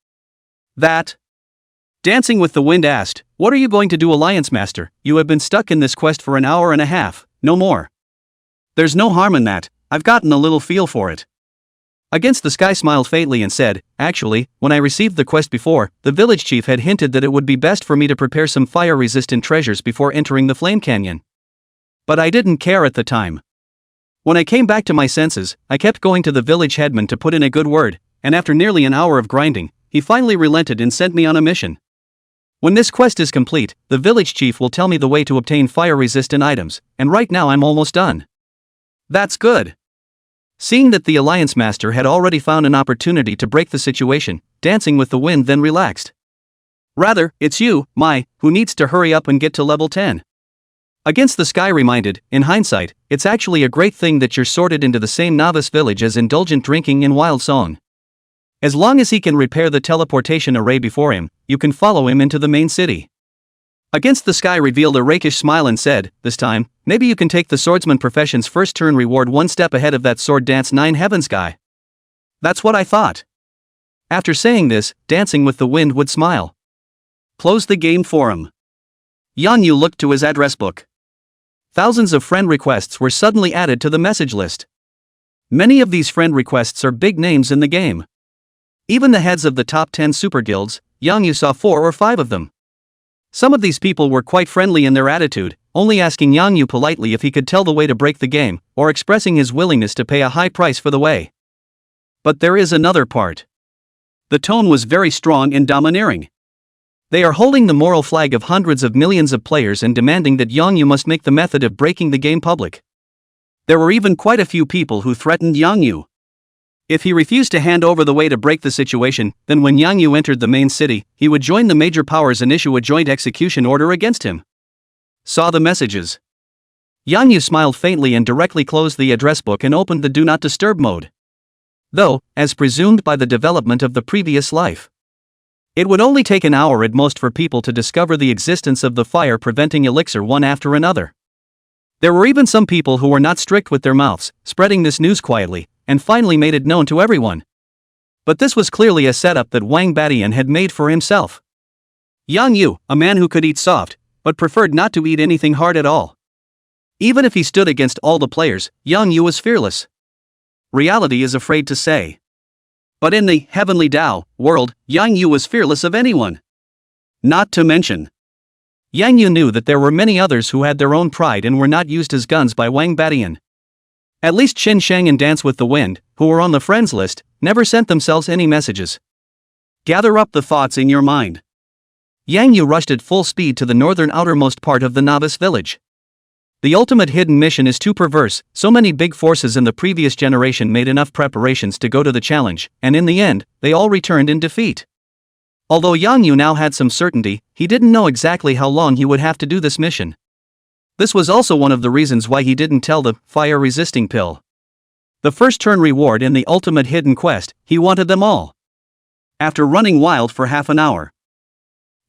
That. Dancing with the Wind asked, what are you going to do, Alliance Master? You have been stuck in this quest for an hour and a half, no more. There's no harm in that, I've gotten a little feel for it. Against the Sky smiled faintly and said, actually, when I received the quest before, the village chief had hinted that it would be best for me to prepare some fire-resistant treasures before entering the Flame Canyon. But I didn't care at the time. When I came back to my senses, I kept going to the village headman to put in a good word, and after nearly an hour of grinding, he finally relented and sent me on a mission. When this quest is complete, the village chief will tell me the way to obtain fire-resistant items, and right now I'm almost done. That's good. Seeing that the Alliance Master had already found an opportunity to break the situation, Dancing with the Wind then relaxed. Rather, it's you, who needs to hurry up and get to level 10. Against the Sky reminded, in hindsight, it's actually a great thing that you're sorted into the same novice village as indulgent drinking and wild song. As long as he can repair the teleportation array before him, you can follow him into the main city. Against the Sky revealed a rakish smile and said, this time, maybe you can take the swordsman profession's first turn reward one step ahead of that sword dance 9 heavens guy. That's what I thought. After saying this, Dancing with the Wind would smile. Close the game for him. Yan Yu looked to his address book. Thousands of friend requests were suddenly added to the message list. Many of these friend requests are big names in the game. Even the heads of the top 10 super guilds, Yang Yu saw 4 or 5 of them. Some of these people were quite friendly in their attitude, only asking Yang Yu politely if he could tell the way to break the game, or expressing his willingness to pay a high price for the way. But there is another part. The tone was very strong and domineering. They are holding the moral flag of hundreds of millions of players and demanding that Yang Yu must make the method of breaking the game public. There were even quite a few people who threatened Yang Yu. If he refused to hand over the way to break the situation, then when Yang Yu entered the main city, he would join the major powers and issue a joint execution order against him. Saw the messages. Yang Yu smiled faintly and directly closed the address book and opened the Do Not Disturb mode. Though, as presumed by the development of the previous life, it would only take an hour at most for people to discover the existence of the fire-preventing elixir one after another. There were even some people who were not strict with their mouths, spreading this news quietly, and finally made it known to everyone. But this was clearly a setup that Wang Badian had made for himself. Yang Yu, a man who could eat soft, but preferred not to eat anything hard at all. Even if he stood against all the players, Yang Yu was fearless. Reality is afraid to say. But in the heavenly Tao world, Yang Yu was fearless of anyone. Not to mention, Yang Yu knew that there were many others who had their own pride and were not used as guns by Wang Badian. At least Qin Shang and Dance with the Wind, who were on the friends list, never sent themselves any messages. Gather up the thoughts in your mind. Yang Yu rushed at full speed to the northern outermost part of the novice village. The ultimate hidden mission is too perverse. So many big forces in the previous generation made enough preparations to go to the challenge, and in the end, they all returned in defeat. Although Yang Yu now had some certainty, he didn't know exactly how long he would have to do this mission. This was also one of the reasons why he didn't tell the fire-resisting pill. The first turn reward in the ultimate hidden quest, he wanted them all. After running wild for half an hour,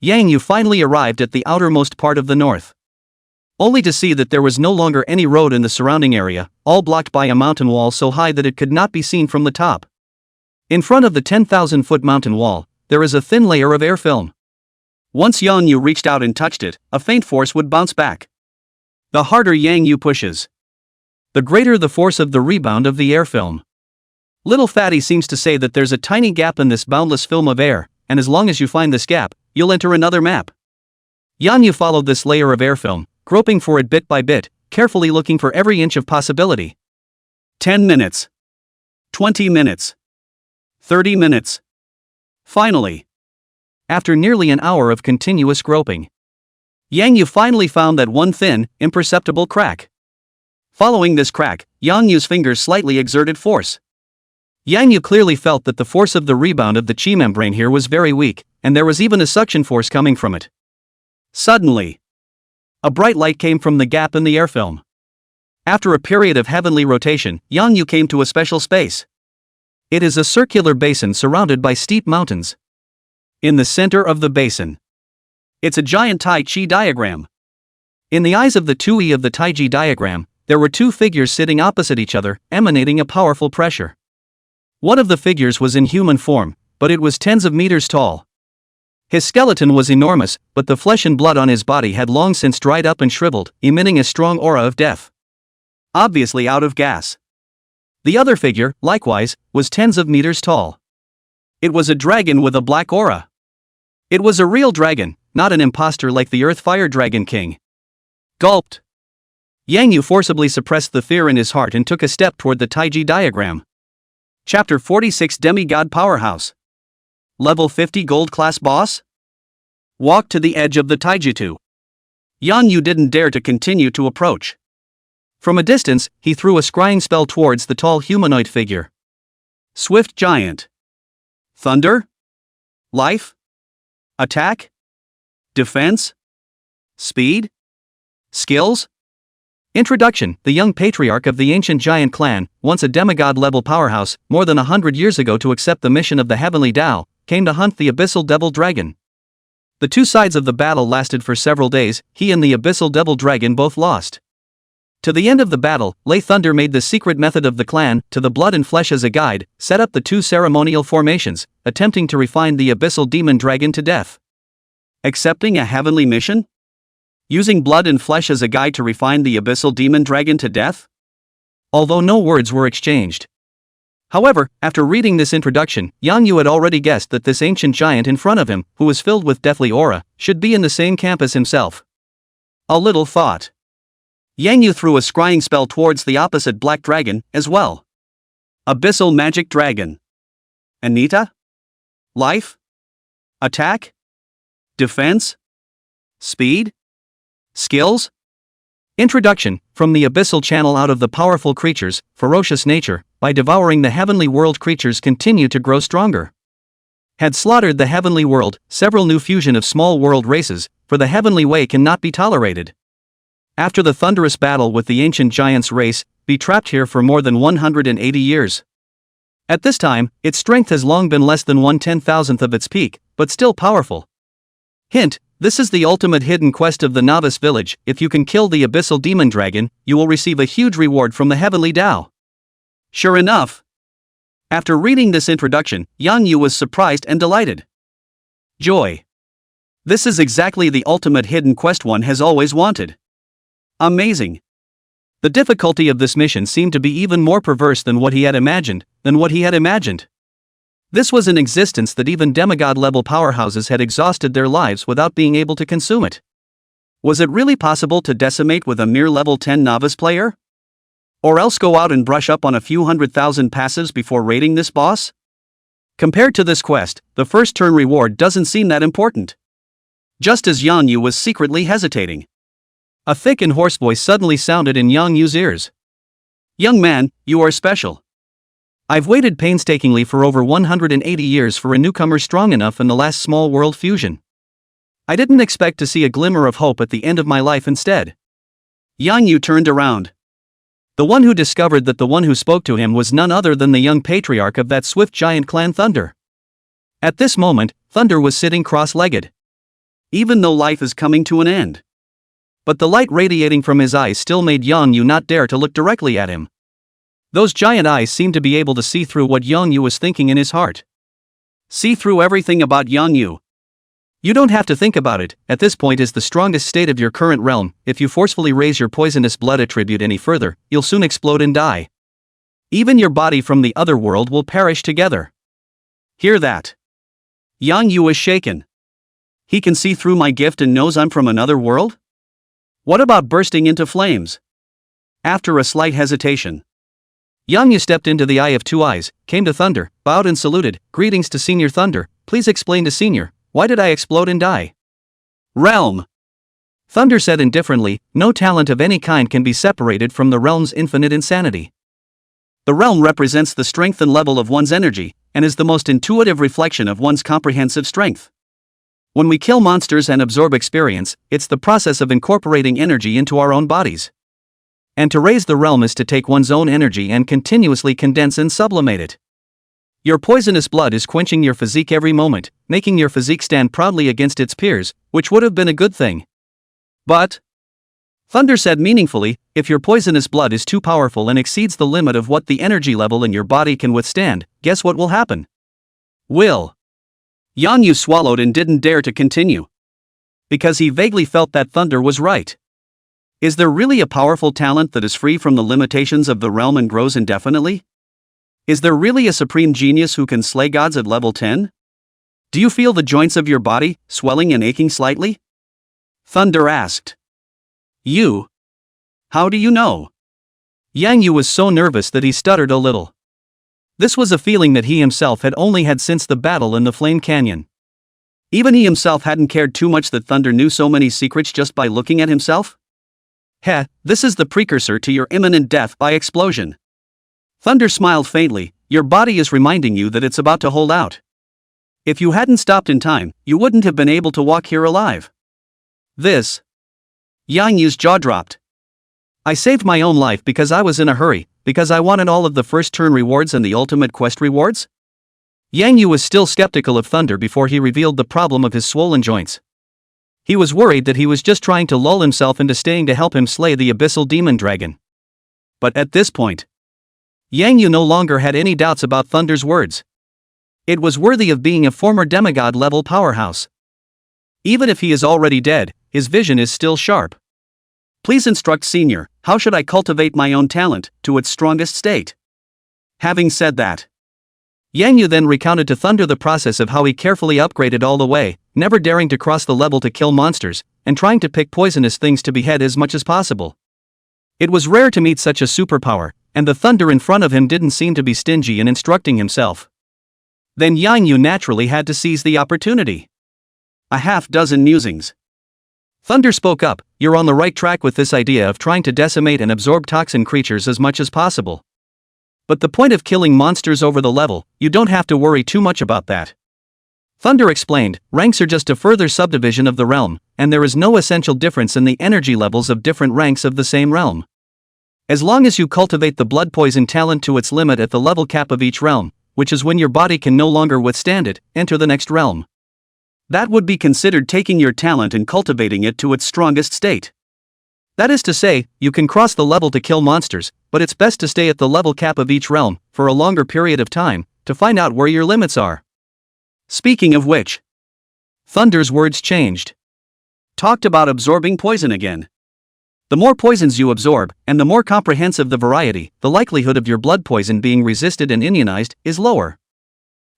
Yang Yu finally arrived at the outermost part of the north. Only to see that there was no longer any road in the surrounding area, all blocked by a mountain wall so high that it could not be seen from the top. In front of the 10,000-foot mountain wall, there is a thin layer of air film. Once Yang Yu reached out and touched it, a faint force would bounce back. The harder Yang Yu pushes, the greater the force of the rebound of the air film. Little Fatty seems to say that there's a tiny gap in this boundless film of air, and as long as you find this gap, you'll enter another map. Yang Yu followed this layer of air film, groping for it bit by bit, carefully looking for every inch of possibility. 10 minutes. 20 minutes. 30 minutes. Finally, after nearly an hour of continuous groping, Yang Yu finally found that one thin, imperceptible crack. Following this crack, Yang Yu's fingers slightly exerted force. Yang Yu clearly felt that the force of the rebound of the chi membrane here was very weak, and there was even a suction force coming from it. Suddenly, a bright light came from the gap in the air film. After a period of heavenly rotation, Yang Yu came to a special space. It is a circular basin surrounded by steep mountains. In the center of the basin, it's a giant Tai Chi diagram. In the eyes of the 2E of the Tai Chi diagram, there were two figures sitting opposite each other, emanating a powerful pressure. One of the figures was in human form, but it was tens of meters tall. His skeleton was enormous, but the flesh and blood on his body had long since dried up and shriveled, emitting a strong aura of death. Obviously out of gas. The other figure, likewise, was tens of meters tall. It was a dragon with a black aura. It was a real dragon, not an imposter like the Earth Fire Dragon King. Gulped. Yang Yu forcibly suppressed the fear in his heart and took a step toward the Taiji diagram. Chapter 46 Demigod Powerhouse. Level 50 Gold Class Boss? Walk to the edge of the taijutsu. Yang Yu didn't dare to continue to approach. From a distance, he threw a scrying spell towards the tall humanoid figure. Swift Giant. Thunder? Life? Attack? Defense? Speed? Skills? Introduction. The young patriarch of the ancient giant clan, once a demigod-level powerhouse, more than 100 years ago to accept the mission of the heavenly Tao, came to hunt the abyssal devil dragon. The two sides of the battle lasted for several days. He and the abyssal devil dragon both lost. To the end of the battle, Lei Thunder made the secret method of the clan, to the blood and flesh as a guide, set up the two ceremonial formations, attempting to refine the abyssal demon dragon to death. Accepting a heavenly mission? Using blood and flesh as a guide to refine the abyssal demon dragon to death? Although no words were exchanged. However, after reading this introduction, Yang Yu had already guessed that this ancient giant in front of him, who was filled with deathly aura, should be in the same camp as himself. A little thought. Yang Yu threw a scrying spell towards the opposite black dragon, as well. Abyssal Magic Dragon. Anita? Life? Attack? Defense? Speed? Skills? Introduction. From the abyssal channel out of the powerful creatures, ferocious nature, by devouring the heavenly world creatures continue to grow stronger. Had slaughtered the heavenly world, several new fusion of small world races, for the heavenly way cannot be tolerated. After the thunderous battle with the ancient giants race, be trapped here for more than 180 years. At this time, its strength has long been less than 1/10,000th of its peak, but still powerful. Hint, this is the ultimate hidden quest of the novice village. If you can kill the abyssal demon dragon, you will receive a huge reward from the heavenly Tao. Sure enough. After reading this introduction, Yang Yu was surprised and delighted. Joy. This is exactly the ultimate hidden quest one has always wanted. Amazing. The difficulty of this mission seemed to be even more perverse than what he had imagined. This was an existence that even demigod-level powerhouses had exhausted their lives without being able to consume it. Was it really possible to decimate with a mere level 10 novice player? Or else go out and brush up on a few 100,000 passives before raiding this boss? Compared to this quest, the first turn reward doesn't seem that important. Just as Yang Yu was secretly hesitating, a thick and hoarse voice suddenly sounded in Yang Yu's ears. "Young man, you are special. I've waited painstakingly for over 180 years for a newcomer strong enough in the last small world fusion. I didn't expect to see a glimmer of hope at the end of my life instead." Yang Yu turned around. The one who discovered that the one who spoke to him was none other than the young patriarch of that swift giant clan Thunder. At this moment, Thunder was sitting cross-legged. Even though life is coming to an end. But the light radiating from his eyes still made Yang Yu not dare to look directly at him. Those giant eyes seemed to be able to see through what Yang Yu was thinking in his heart. See through everything about Yang Yu. You don't have to think about it, at this point is the strongest state of your current realm. If you forcefully raise your poisonous blood attribute any further, you'll soon explode and die. Even your body from the other world will perish together. Hear that? Yang Yu is shaken. He can see through my gift and knows I'm from another world? What about bursting into flames? After a slight hesitation, Yang Yu stepped into the Eye of Two Eyes, came to Thunder, bowed and saluted. "Greetings to Senior Thunder, please explain to Senior, why did I explode and die?" "Realm," Thunder said indifferently, "no talent of any kind can be separated from the realm's infinite insanity. The realm represents the strength and level of one's energy, and is the most intuitive reflection of one's comprehensive strength. When we kill monsters and absorb experience, it's the process of incorporating energy into our own bodies. And to raise the realm is to take one's own energy and continuously condense and sublimate it. Your poisonous blood is quenching your physique every moment, making your physique stand proudly against its peers, which would have been a good thing. But," Thunder said meaningfully, "if your poisonous blood is too powerful and exceeds the limit of what the energy level in your body can withstand, guess what will happen?" "Will." Yang Yu swallowed and didn't dare to continue. Because he vaguely felt that Thunder was right. Is there really a powerful talent that is free from the limitations of the realm and grows indefinitely? Is there really a supreme genius who can slay gods at level 10? Do you feel the joints of your body swelling and aching slightly? Thunder asked. "You? How do you know?" Yang Yu was so nervous that he stuttered a little. This was a feeling that he himself had only had since the battle in the Flame Canyon. Even he himself hadn't cared too much that Thunder knew so many secrets just by looking at himself. "Heh, this is the precursor to your imminent death by explosion." Thunder smiled faintly. "Your body is reminding you that it's about to hold out. If you hadn't stopped in time, you wouldn't have been able to walk here alive." This. Yang Yu's jaw dropped. "I saved my own life because I was in a hurry, because I wanted all of the first turn rewards and the ultimate quest rewards?" Yang Yu was still skeptical of Thunder before he revealed the problem of his swollen joints. He was worried that he was just trying to lull himself into staying to help him slay the abyssal demon dragon. But at this point, Yang Yu no longer had any doubts about Thunder's words. It was worthy of being a former demigod-level powerhouse. Even if he is already dead, his vision is still sharp. "Please instruct Senior, how should I cultivate my own talent to its strongest state?" Having said that, Yang Yu then recounted to Thunder the process of how he carefully upgraded all the way, never daring to cross the level to kill monsters, and trying to pick poisonous things to behead as much as possible. It was rare to meet such a superpower, and the Thunder in front of him didn't seem to be stingy in instructing himself. Then Yang Yu naturally had to seize the opportunity. A half-dozen musings. Thunder spoke up, "You're on the right track with this idea of trying to decimate and absorb toxin creatures as much as possible. But the point of killing monsters over the level, you don't have to worry too much about that." Thunder explained, "Ranks are just a further subdivision of the realm, and there is no essential difference in the energy levels of different ranks of the same realm. As long as you cultivate the blood poison talent to its limit at the level cap of each realm, which is when your body can no longer withstand it, enter the next realm. That would be considered taking your talent and cultivating it to its strongest state. That is to say, you can cross the level to kill monsters, but it's best to stay at the level cap of each realm, for a longer period of time, to find out where your limits are." Speaking of which, Thunder's words changed. Talked about absorbing poison again. The more poisons you absorb, and the more comprehensive the variety, the likelihood of your blood poison being resisted and immunized is lower.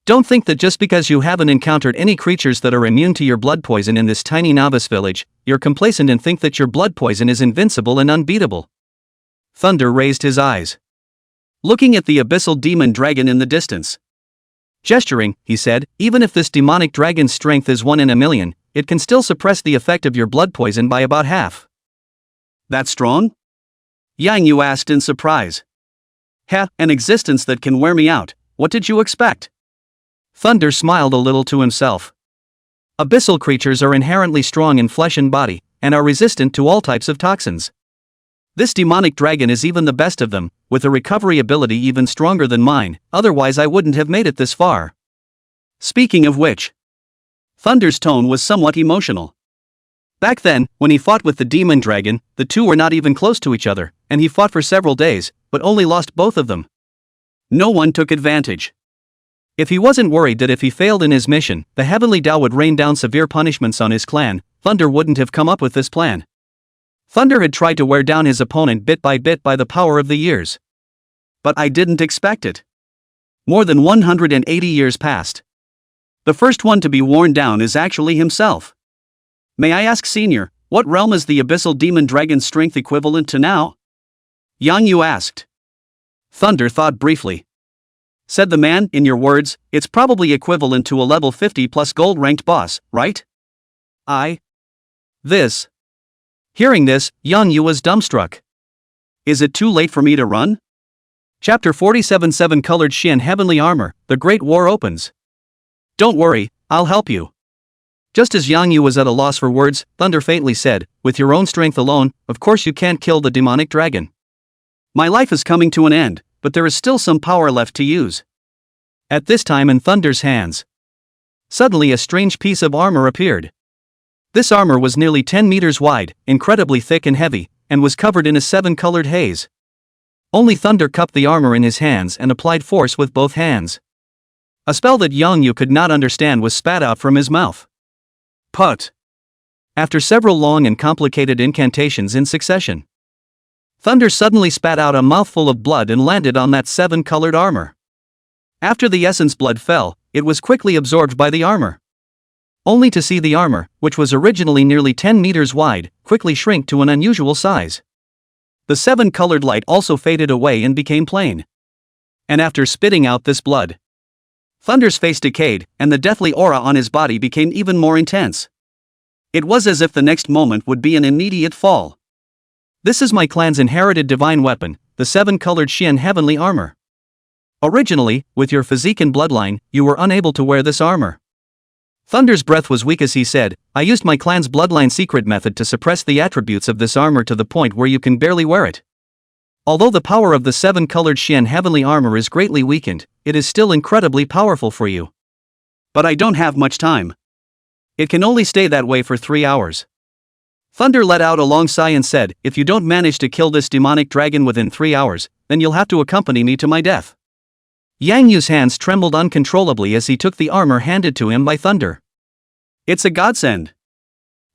Don't think that just because you haven't encountered any creatures that are immune to your blood poison in this tiny novice village, you're complacent and think that your blood poison is invincible and unbeatable. Thunder raised his eyes, looking at the abyssal demon dragon in the distance. Gesturing, he said, even if this demonic dragon's strength is 1 in a million, it can still suppress the effect of your blood poison by about half. That strong? Yang Yu asked in surprise. An existence that can wear me out, what did you expect? Thunder smiled a little to himself. Abyssal creatures are inherently strong in flesh and body, and are resistant to all types of toxins. This demonic dragon is even the best of them, with a recovery ability even stronger than mine, otherwise I wouldn't have made it this far. Speaking of which, Thunder's tone was somewhat emotional. Back then, when he fought with the demon dragon, the two were not even close to each other, and he fought for several days, but only lost both of them. No one took advantage. If he wasn't worried that if he failed in his mission, the heavenly Tao would rain down severe punishments on his clan, Thunder wouldn't have come up with this plan. Thunder had tried to wear down his opponent bit by the power of the years. But I didn't expect it. More than 180 years passed. The first one to be worn down is actually himself. May I ask, Senior, what realm is the abyssal demon dragon's strength equivalent to now? Yang Yu asked. Thunder thought briefly. Said the man, in your words, it's probably equivalent to a level 50 plus gold ranked boss, right? This. Hearing this, Yang Yu was dumbstruck. Is it too late for me to run? Chapter 47 7-Colored Shin Heavenly Armor, The Great War opens. Don't worry, I'll help you. Just as Yang Yu was at a loss for words, Thunder faintly said, with your own strength alone, of course you can't kill the demonic dragon. My life is coming to an end, but there is still some power left to use. At this time in Thunder's hands, suddenly a strange piece of armor appeared. This armor was nearly 10 meters wide, incredibly thick and heavy, and was covered in a 7-colored haze. Only Thunder cupped the armor in his hands and applied force with both hands. A spell that Yang Yu could not understand was spat out from his mouth. Put. After several long and complicated incantations in succession, Thunder suddenly spat out a mouthful of blood and landed on that 7-colored armor. After the essence blood fell, it was quickly absorbed by the armor. Only to see the armor, which was originally nearly 10 meters wide, quickly shrink to an unusual size. The 7-colored light also faded away and became plain. And after spitting out this blood, Thunder's face decayed, and the deathly aura on his body became even more intense. It was as if the next moment would be an immediate fall. This is my clan's inherited divine weapon, the 7-colored Shin Heavenly Armor. Originally, with your physique and bloodline, you were unable to wear this armor. Thunder's breath was weak as he said, I used my clan's bloodline secret method to suppress the attributes of this armor to the point where you can barely wear it. Although the power of the 7-colored Shin Heavenly Armor is greatly weakened, it is still incredibly powerful for you. But I don't have much time. It can only stay that way for 3 hours. Thunder let out a long sigh and said, if you don't manage to kill this demonic dragon within 3 hours, then you'll have to accompany me to my death. Yang Yu's hands trembled uncontrollably as he took the armor handed to him by Thunder. It's a godsend.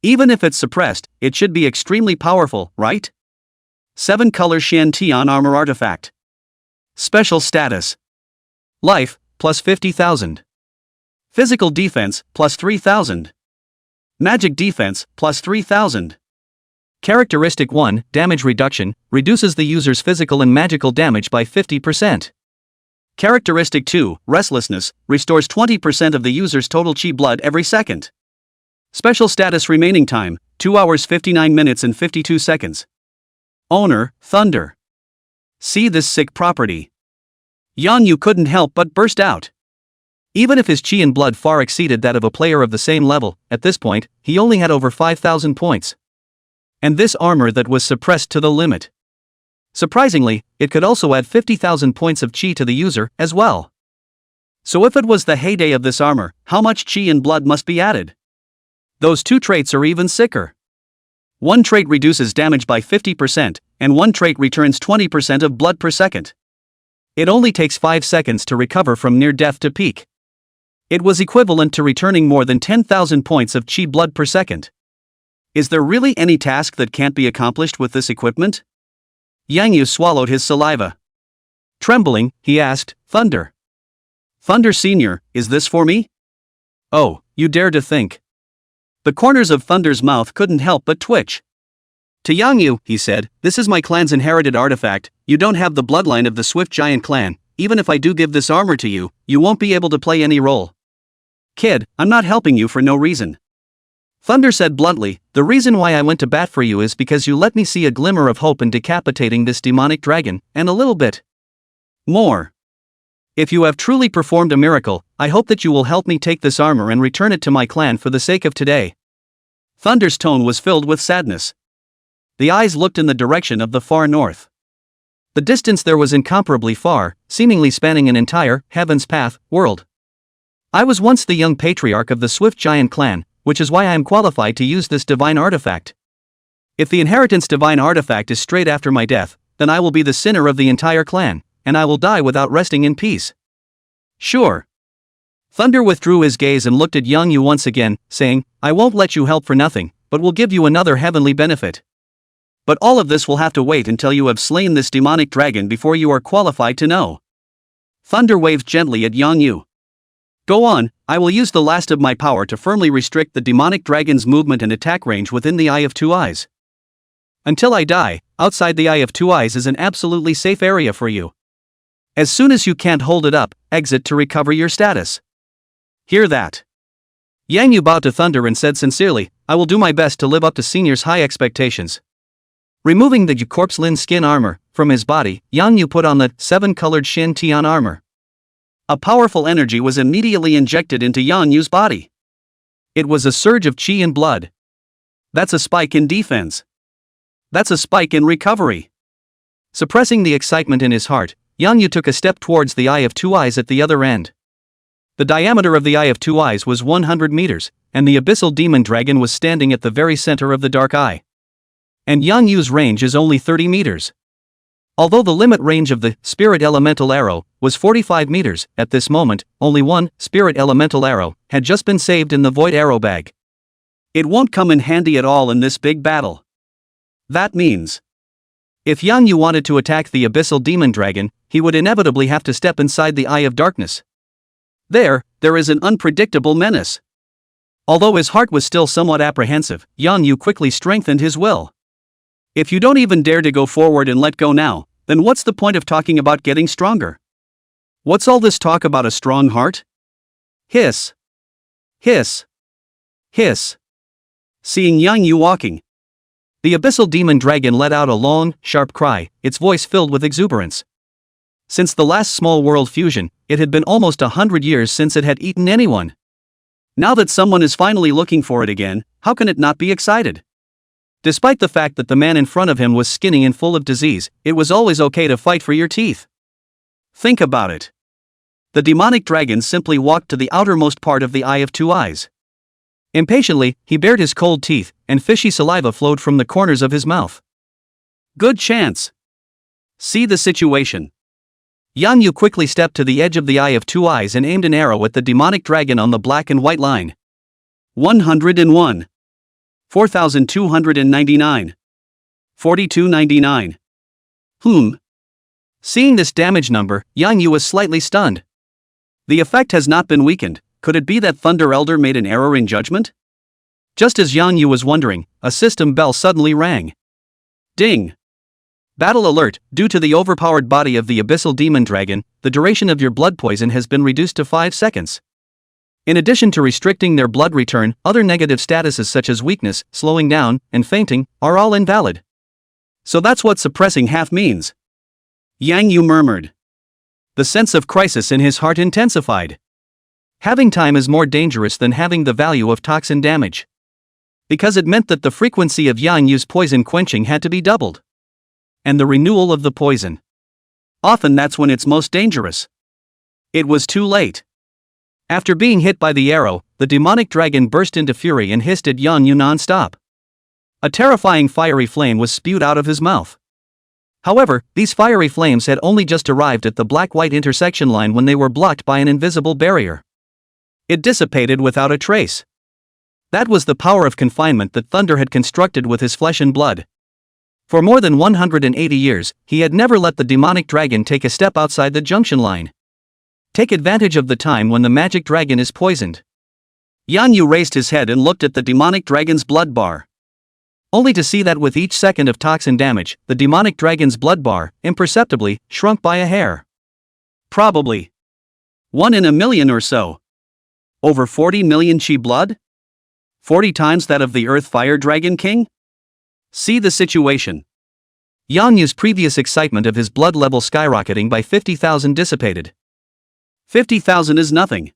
Even if it's suppressed, it should be extremely powerful, right? 7-color Shen Tian Armor Artifact. Special status. Life, plus 50,000. Physical defense, plus 3,000. Magic defense, plus 3,000. Characteristic 1, damage reduction, reduces the user's physical and magical damage by 50%. Characteristic 2, restlessness, restores 20% of the user's total chi blood every second. Special status remaining time, 2 hours 59 minutes and 52 seconds. Owner, Thunder. See this sick property. Yang Yu couldn't help but burst out. Even if his chi and blood far exceeded that of a player of the same level, at this point, he only had over 5,000 points. And this armor that was suppressed to the limit. Surprisingly, it could also add 50,000 points of chi to the user, as well. So if it was the heyday of this armor, how much chi and blood must be added? Those two traits are even sicker. One trait reduces damage by 50%, and one trait returns 20% of blood per second. It only takes 5 seconds to recover from near death to peak. It was equivalent to returning more than 10,000 points of chi blood per second. Is there really any task that can't be accomplished with this equipment? Yang Yu swallowed his saliva. Trembling, he asked, Thunder. Thunder Senior, is this for me? Oh, you dare to think. The corners of Thunder's mouth couldn't help but twitch. To Yang Yu, he said, this is my clan's inherited artifact, you don't have the bloodline of the Swift Giant clan, even if I do give this armor to you, you won't be able to play any role. Kid, I'm not helping you for no reason. Thunder said bluntly, the reason why I went to bat for you is because you let me see a glimmer of hope in decapitating this demonic dragon, and a little bit more. If you have truly performed a miracle, I hope that you will help me take this armor and return it to my clan for the sake of today. Thunder's tone was filled with sadness. The eyes looked in the direction of the far north. The distance there was incomparably far, seemingly spanning an entire, heaven's path, world. I was once the young patriarch of the Swift Giant clan, which is why I am qualified to use this divine artifact. If the inheritance divine artifact is straight after my death, then I will be the sinner of the entire clan, and I will die without resting in peace. Sure. Thunder withdrew his gaze and looked at Yang Yu once again, saying, I won't let you help for nothing, but will give you another heavenly benefit. But all of this will have to wait until you have slain this demonic dragon before you are qualified to know. Thunder waved gently at Yang Yu. Go on, I will use the last of my power to firmly restrict the demonic dragon's movement and attack range within the Eye of Two Eyes. Until I die, outside the Eye of Two Eyes is an absolutely safe area for you. As soon as you can't hold it up, exit to recover your status. Hear that? Yang Yu bowed to Thunder and said sincerely, I will do my best to live up to Senior's high expectations. Removing the corpse-lin skin armor from his body, Yang Yu put on the 7-colored Shin Tian armor. A powerful energy was immediately injected into Yang Yu's body. It was a surge of chi and blood. That's a spike in defense. That's a spike in recovery. Suppressing the excitement in his heart, Yang Yu took a step towards the Eye of Two Eyes at the other end. The diameter of the Eye of Two Eyes was 100 meters, and the abyssal demon dragon was standing at the very center of the dark eye. And Yang Yu's range is only 30 meters. Although the limit range of the spirit elemental arrow was 45 meters, at this moment, only one spirit elemental arrow had just been saved in the void arrow bag. It won't come in handy at all in this big battle. That means, if Yang Yu wanted to attack the abyssal demon dragon, he would inevitably have to step inside the Eye of Darkness. There is an unpredictable menace. Although his heart was still somewhat apprehensive, Yang Yu quickly strengthened his will. If you don't even dare to go forward and let go now, then what's the point of talking about getting stronger? What's all this talk about a strong heart? Hiss. Hiss. Hiss. Seeing Yang Yu walking, the abyssal demon dragon let out a long, sharp cry, its voice filled with exuberance. Since the last small world fusion, it had been almost 100 years since it had eaten anyone. Now that someone is finally looking for it again, how can it not be excited? Despite the fact that the man in front of him was skinny and full of disease, it was always okay to fight for your teeth. Think about it. The demonic dragon simply walked to the outermost part of the Eye of Two Eyes. Impatiently, he bared his cold teeth, and fishy saliva flowed from the corners of his mouth. Good chance. See the situation. Yang Yu quickly stepped to the edge of the Eye of Two Eyes and aimed an arrow at the demonic dragon on the black and white line. 101. 4,299. 4299. Seeing this damage number, Yang Yu was slightly stunned. The effect has not been weakened. Could it be that Thunder Elder made an error in judgment? Just as Yang Yu was wondering, a system bell suddenly rang. Ding! Battle alert, due to the overpowered body of the abyssal demon dragon, the duration of your blood poison has been reduced to 5 seconds. In addition to restricting their blood return, other negative statuses such as weakness, slowing down, and fainting, are all invalid. So that's what suppressing half means. Yang Yu murmured. The sense of crisis in his heart intensified. Having time is more dangerous than having the value of toxin damage. Because it meant that the frequency of Yang Yu's poison quenching had to be doubled. And the renewal of the poison. Often that's when it's most dangerous. It was too late. After being hit by the arrow, the demonic dragon burst into fury and hissed at Yang Yu non-stop. A terrifying fiery flame was spewed out of his mouth. However, these fiery flames had only just arrived at the black-white intersection line when they were blocked by an invisible barrier. It dissipated without a trace. That was the power of confinement that Thunder had constructed with his flesh and blood. For more than 180 years, he had never let the demonic dragon take a step outside the junction line. Take advantage of the time when the magic dragon is poisoned. Yang Yu raised his head and looked at the demonic dragon's blood bar. Only to see that with each second of toxin damage, the demonic dragon's blood bar, imperceptibly, shrunk by a hair. Probably 1 in a million or so. Over 40 million chi blood? 40 times that of the Earth Fire Dragon King? See the situation. Yang Yu's previous excitement of his blood level skyrocketing by 50,000 dissipated. 50,000 is nothing.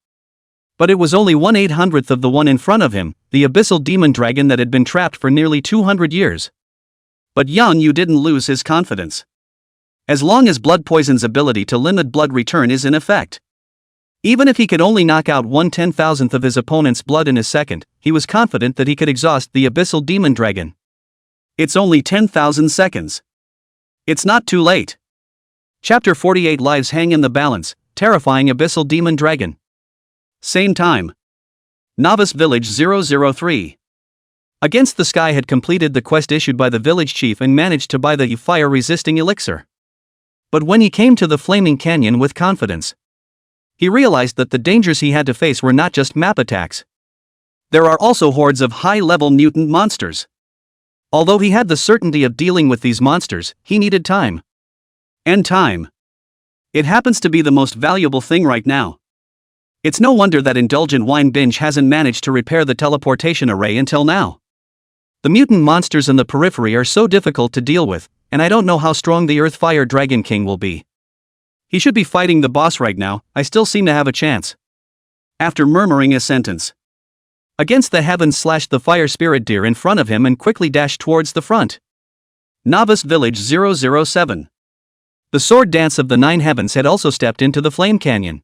But it was only 1/800th of the one in front of him, the abyssal demon dragon that had been trapped for nearly 200 years. But Yang Yu didn't lose his confidence. As long as blood poison's ability to limit blood return is in effect. Even if he could only knock out 1/10,000th of his opponent's blood in a second, he was confident that he could exhaust the abyssal demon dragon. It's only 10,000 seconds. It's not too late. Chapter 48 Lives hang in the balance, terrifying abyssal demon dragon. Same time. Novice Village 003. Against the Sky had completed the quest issued by the village chief and managed to buy the fire-resisting elixir. But when he came to the flaming canyon with confidence, he realized that the dangers he had to face were not just map attacks. There are also hordes of high-level mutant monsters. Although he had the certainty of dealing with these monsters, he needed time. And time. It happens to be the most valuable thing right now. It's no wonder that indulgent wine binge hasn't managed to repair the teleportation array until now. The mutant monsters in the periphery are so difficult to deal with, and I don't know how strong the Earth Fire Dragon King will be. He should be fighting the boss right now, I still seem to have a chance. After murmuring a sentence. Against the heavens slashed the fire spirit deer in front of him and quickly dashed towards the front. Novice Village 007. The sword dance of the 9 heavens had also stepped into the flame canyon.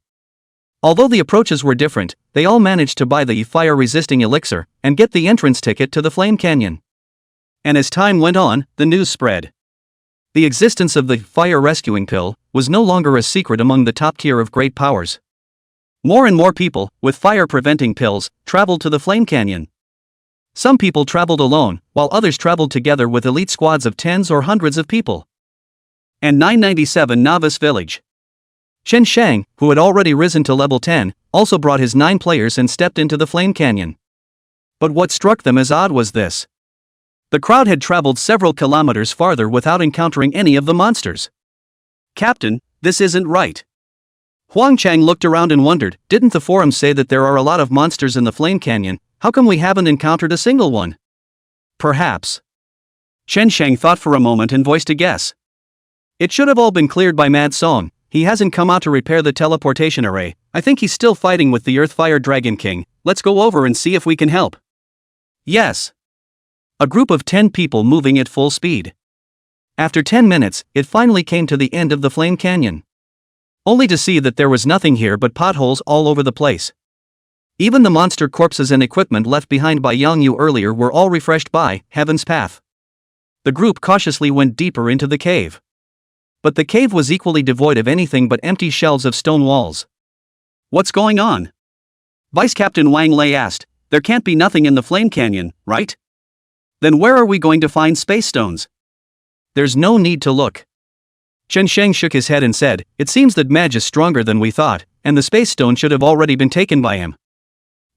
Although the approaches were different, they all managed to buy the fire-resisting elixir and get the entrance ticket to the flame canyon. And as time went on, the news spread. The existence of the fire-rescuing pill was no longer a secret among the top tier of great powers. More and more people, with fire-preventing pills, traveled to the flame canyon. Some people traveled alone, while others traveled together with elite squads of tens or hundreds of people. And 997 Novice Village. Chen Shang, who had already risen to level 10, also brought his 9 players and stepped into the flame canyon. But what struck them as odd was this. The crowd had traveled several kilometers farther without encountering any of the monsters. Captain, this isn't right. Huang Chang looked around and wondered, didn't the forum say that there are a lot of monsters in the flame canyon, how come we haven't encountered a single one? Perhaps. Chen Shang thought for a moment and voiced a guess. It should have all been cleared by Mad Song. He hasn't come out to repair the teleportation array, I think he's still fighting with the Earth Fire Dragon King, let's go over and see if we can help. Yes. A group of 10 people moving at full speed. After 10 minutes, it finally came to the end of the flame canyon. Only to see that there was nothing here but potholes all over the place. Even the monster corpses and equipment left behind by Yang Yu earlier were all refreshed by Heaven's Path. The group cautiously went deeper into the cave. But the cave was equally devoid of anything but empty shelves of stone walls. What's going on? Vice Captain Wang Lei asked. There can't be nothing in the flame canyon, right? Then where are we going to find space stones? There's no need to look. Chen Sheng shook his head and said, it seems that Maj is stronger than we thought, and the space stone should have already been taken by him.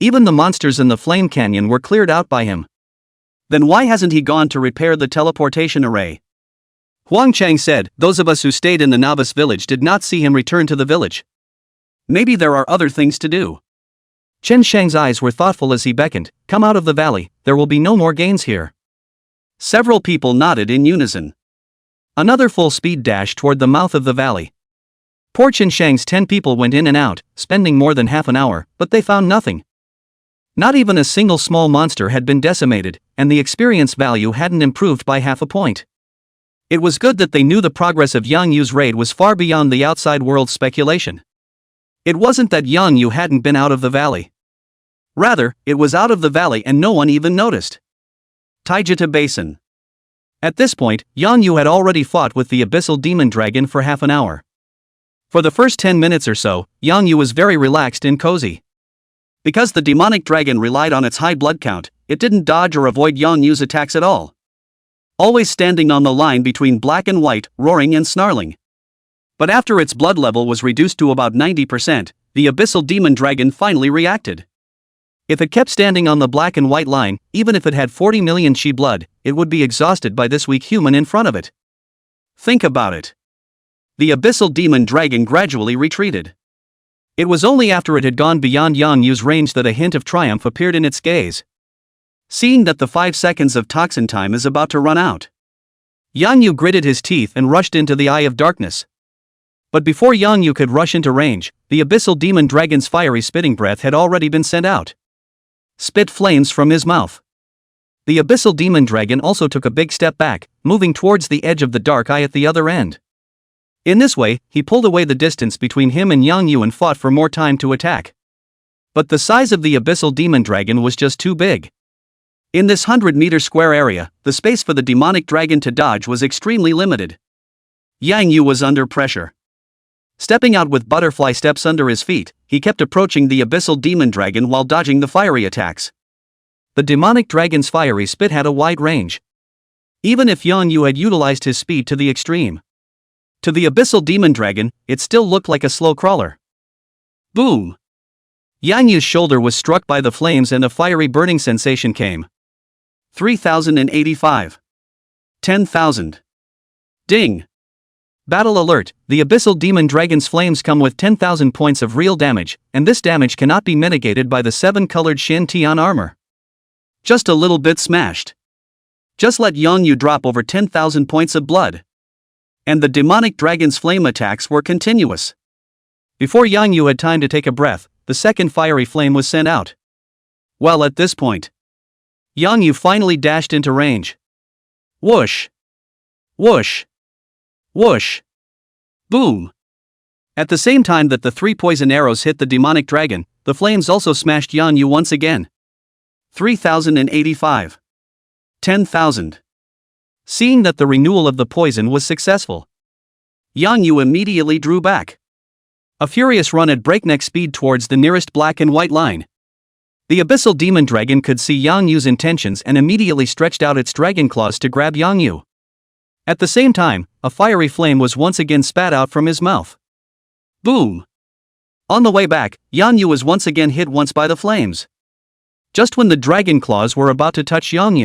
Even the monsters in the flame canyon were cleared out by him. Then why hasn't he gone to repair the teleportation array? Huang Chang said, those of us who stayed in the novice village did not see him return to the village. Maybe there are other things to do. Chen Shang's eyes were thoughtful as he beckoned, come out of the valley, there will be no more gains here. Several people nodded in unison. Another full-speed dash toward the mouth of the valley. Poor Chen Shang's 10 people went in and out, spending more than half an hour, but they found nothing. Not even a single small monster had been decimated, and the experience value hadn't improved by half a point. It was good that they knew the progress of Yang Yu's raid was far beyond the outside world's speculation. It wasn't that Yang Yu hadn't been out of the valley. Rather, it was out of the valley and no one even noticed. Taijita Basin. At this point, Yang Yu had already fought with the abyssal demon dragon for half an hour. For the first 10 minutes or so, Yang Yu was very relaxed and cozy. Because the demonic dragon relied on its high blood count, it didn't dodge or avoid Yang Yu's attacks at all. Always standing on the line between black and white, roaring and snarling. But after its blood level was reduced to about 90%, the abyssal demon dragon finally reacted. If it kept standing on the black and white line, even if it had 40 million chi blood, it would be exhausted by this weak human in front of it. Think about it. the abyssal demon dragon gradually retreated. It was only after it had gone beyond Yang Yu's range that a hint of triumph appeared in its gaze. Seeing that the 5 seconds of toxin time is about to run out, Yang Yu gritted his teeth and rushed into the eye of darkness. But before Yang Yu could rush into range, the abyssal demon dragon's fiery spitting breath had already been sent out. Spit flames from his mouth. The abyssal demon dragon also took a big step back, moving towards the edge of the dark eye at the other end. In this way, he pulled away the distance between him and Yang Yu and fought for more time to attack. But the size of the abyssal demon dragon was just too big. In this 100-meter square area, the space for the demonic dragon to dodge was extremely limited. Yang Yu was under pressure. Stepping out with butterfly steps under his feet, he kept approaching the abyssal demon dragon while dodging the fiery attacks. The demonic dragon's fiery spit had a wide range. Even if Yang Yu had utilized his speed to the extreme, to the abyssal demon dragon, it still looked like a slow crawler. Boom! Yang Yu's shoulder was struck by the flames and a fiery burning sensation came. 3085. 10,000. Ding! Battle alert, the abyssal demon dragon's flames come with 10,000 points of real damage, and this damage cannot be mitigated by the 7-colored Shin Tian armor. Just a little bit smashed. Just let Yang Yu drop over 10,000 points of blood. And the demonic dragon's flame attacks were continuous. Before Yang Yu had time to take a breath, the second fiery flame was sent out. Well, at this point, Yang Yu finally dashed into range. Whoosh! Whoosh! Whoosh! Boom! At the same time that the 3 poison arrows hit the demonic dragon, the flames also smashed Yang Yu once again. 3085. 10,000. Seeing that the renewal of the poison was successful, Yang Yu immediately drew back. A furious run at breakneck speed towards the nearest black and white line. The abyssal demon dragon could see Yang Yu's intentions and immediately stretched out its dragon claws to grab Yang Yu. At the same time, a fiery flame was once again spat out from his mouth. Boom! On the way back, Yang Yu was once again hit once by the flames. Just when the dragon claws were about to touch Yang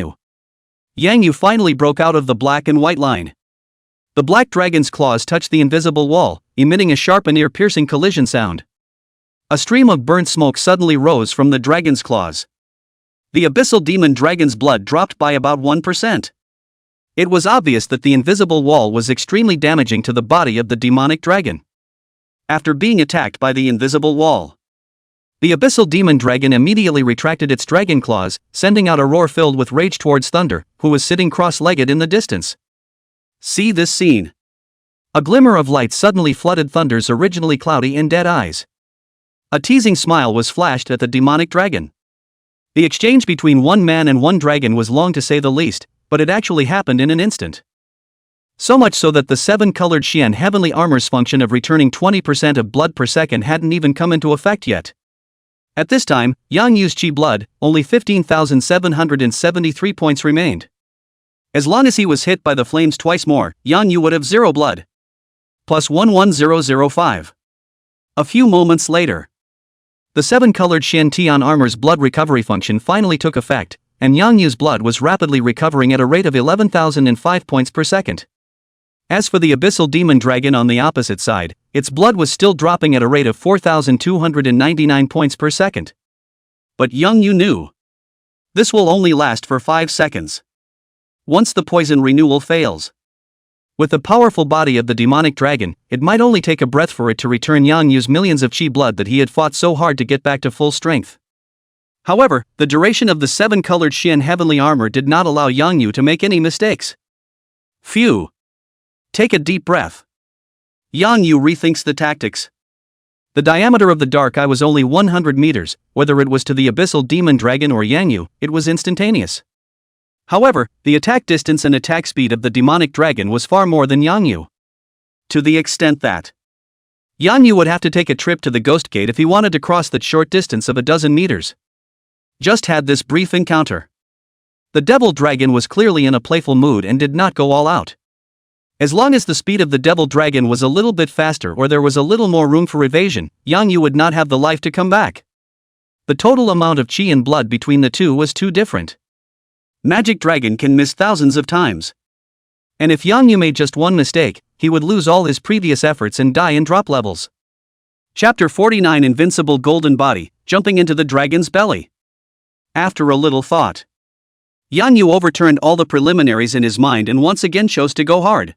Yu finally broke out of the black and white line. The black dragon's claws touched the invisible wall, emitting a sharp and ear-piercing collision sound. A stream of burnt smoke suddenly rose from the dragon's claws. The abyssal demon dragon's blood dropped by about 1%. It was obvious that the invisible wall was extremely damaging to the body of the demonic dragon. After being attacked by the invisible wall, the abyssal demon dragon immediately retracted its dragon claws, sending out a roar filled with rage towards Thunder, who was sitting cross-legged in the distance. See this scene. A glimmer of light suddenly flooded Thunder's originally cloudy and dead eyes. A teasing smile was flashed at the demonic dragon. The exchange between one man and one dragon was long to say the least, but it actually happened in an instant. So much so that the 7-colored Xian heavenly armor's function of returning 20% of blood per second hadn't even come into effect yet. At this time, Yang Yu's chi blood, only 15,773 points remained. As long as he was hit by the flames twice more, Yang Yu would have 0 blood. Plus 11005. A few moments later, the 7-colored Shen Tian armor's blood recovery function finally took effect, and Yang Yu's blood was rapidly recovering at a rate of 11,005 points per second. As for the abyssal demon dragon on the opposite side, its blood was still dropping at a rate of 4,299 points per second. But Yang Yu knew this will only last for 5 seconds. Once the poison renewal fails, with the powerful body of the demonic dragon, it might only take a breath for it to return Yang Yu's millions of chi blood that he had fought so hard to get back to full strength. However, the duration of the 7-colored Xian heavenly armor did not allow Yang Yu to make any mistakes. Phew! Take a deep breath. Yang Yu rethinks the tactics. The diameter of the dark eye was only 100 meters, whether it was to the abyssal demon dragon or Yang Yu, it was instantaneous. However, the attack distance and attack speed of the demonic dragon was far more than Yang Yu. To the extent that Yang Yu would have to take a trip to the Ghost Gate if he wanted to cross that short distance of a dozen meters. Just had this brief encounter. The devil dragon was clearly in a playful mood and did not go all out. As long as the speed of the devil dragon was a little bit faster or there was a little more room for evasion, Yang Yu would not have the life to come back. The total amount of chi and blood between the two was too different. Magic dragon can miss thousands of times. And if Yang Yu made just one mistake, he would lose all his previous efforts and die in drop levels. Chapter 49 Invincible Golden Body, Jumping into the Dragon's Belly. After a little thought, Yang Yu overturned all the preliminaries in his mind and once again chose to go hard.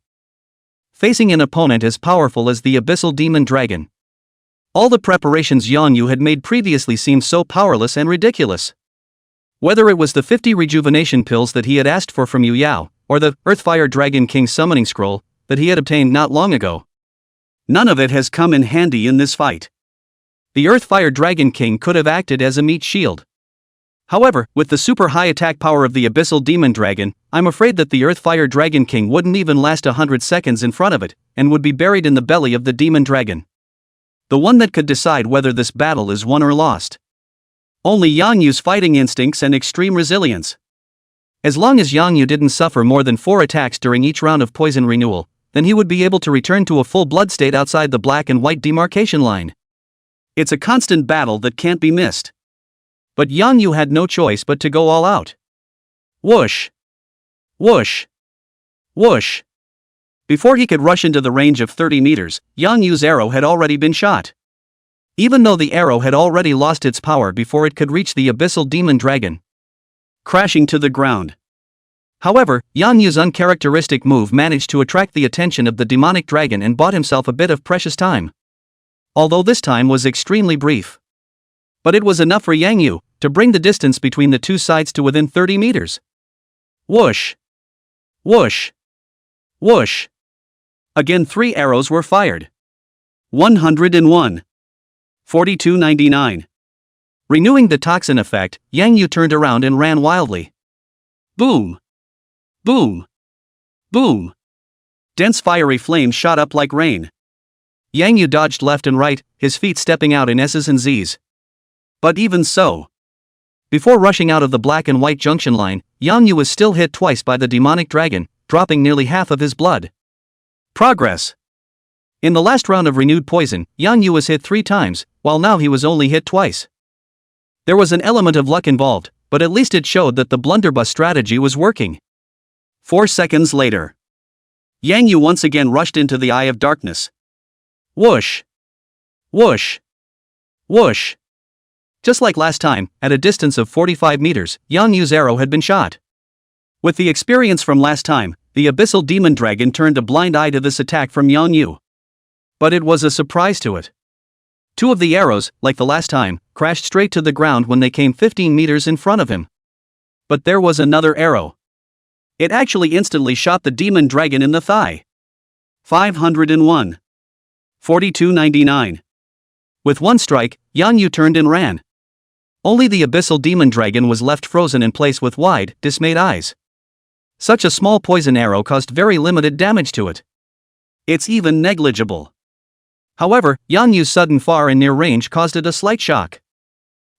Facing an opponent as powerful as the Abyssal Demon Dragon, all the preparations Yang Yu had made previously seemed so powerless and ridiculous. Whether it was the 50 rejuvenation pills that he had asked for from Yu Yao, or the Earthfire Dragon King summoning scroll that he had obtained not long ago, none of it has come in handy in this fight. The Earthfire Dragon King could have acted as a meat shield. However, with the super high attack power of the Abyssal Demon Dragon, I'm afraid that the Earthfire Dragon King wouldn't even last 100 seconds in front of it, and would be buried in the belly of the Demon Dragon. The one that could decide whether this battle is won or lost. Only Yang Yu's fighting instincts and extreme resilience. As long as Yang Yu didn't suffer more than 4 attacks during each round of poison renewal, then he would be able to return to a full blood state outside the black and white demarcation line. It's a constant battle that can't be missed. But Yang Yu had no choice but to go all out. Whoosh! Whoosh! Whoosh! Before he could rush into the range of 30 meters, Yang Yu's arrow had already been shot. Even though the arrow had already lost its power before it could reach the Abyssal Demon Dragon, crashing to the ground. However, Yang Yu's uncharacteristic move managed to attract the attention of the demonic dragon and bought himself a bit of precious time. Although this time was extremely brief. But it was enough for Yang Yu to bring the distance between the two sides to within 30 meters. Whoosh! Whoosh! Whoosh! Again 3 arrows were fired. 101. 4299. Renewing the toxin effect, Yang Yu turned around and ran wildly. Boom! Boom! Boom! Dense fiery flames shot up like rain. Yang Yu dodged left and right, his feet stepping out in S's and Z's. But even so, before rushing out of the black and white junction line, Yang Yu was still hit twice by the demonic dragon, dropping nearly half of his blood. Progress. In the last round of renewed poison, Yang Yu was hit 3 times, while now he was only hit twice. There was an element of luck involved, but at least it showed that the blunderbuss strategy was working. 4 seconds later, Yang Yu once again rushed into the eye of darkness. Whoosh! Whoosh! Whoosh! Just like last time, at a distance of 45 meters, Yang Yu's arrow had been shot. With the experience from last time, the Abyssal Demon Dragon turned a blind eye to this attack from Yang Yu. But it was a surprise to it. 2 of the arrows, like the last time, crashed straight to the ground when they came 15 meters in front of him. But there was another arrow. It actually instantly shot the demon dragon in the thigh. 501. 4299. With one strike, Yang Yu turned and ran. Only the Abyssal Demon Dragon was left frozen in place with wide, dismayed eyes. Such a small poison arrow caused very limited damage to it. It's even negligible. However, Yang Yu's sudden far and near range caused it a slight shock.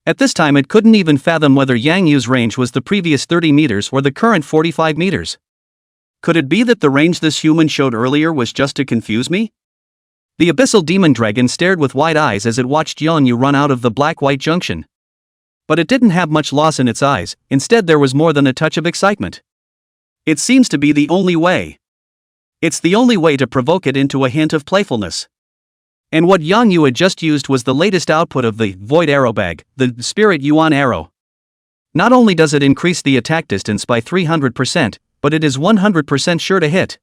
At this time it couldn't even fathom whether Yang Yu's range was the previous 30 meters or the current 45 meters. Could it be that the range this human showed earlier was just to confuse me? The Abyssal Demon Dragon stared with wide eyes as it watched Yang Yu run out of the black-white junction. But it didn't have much loss in its eyes, instead there was more than a touch of excitement. It seems to be the only way. It's the only way to provoke it into a hint of playfulness. And what Yang Yu had just used was the latest output of the Void Arrow Bag, the Spirit Yuan Arrow. Not only does it increase the attack distance by 300%, but it is 100% sure to hit.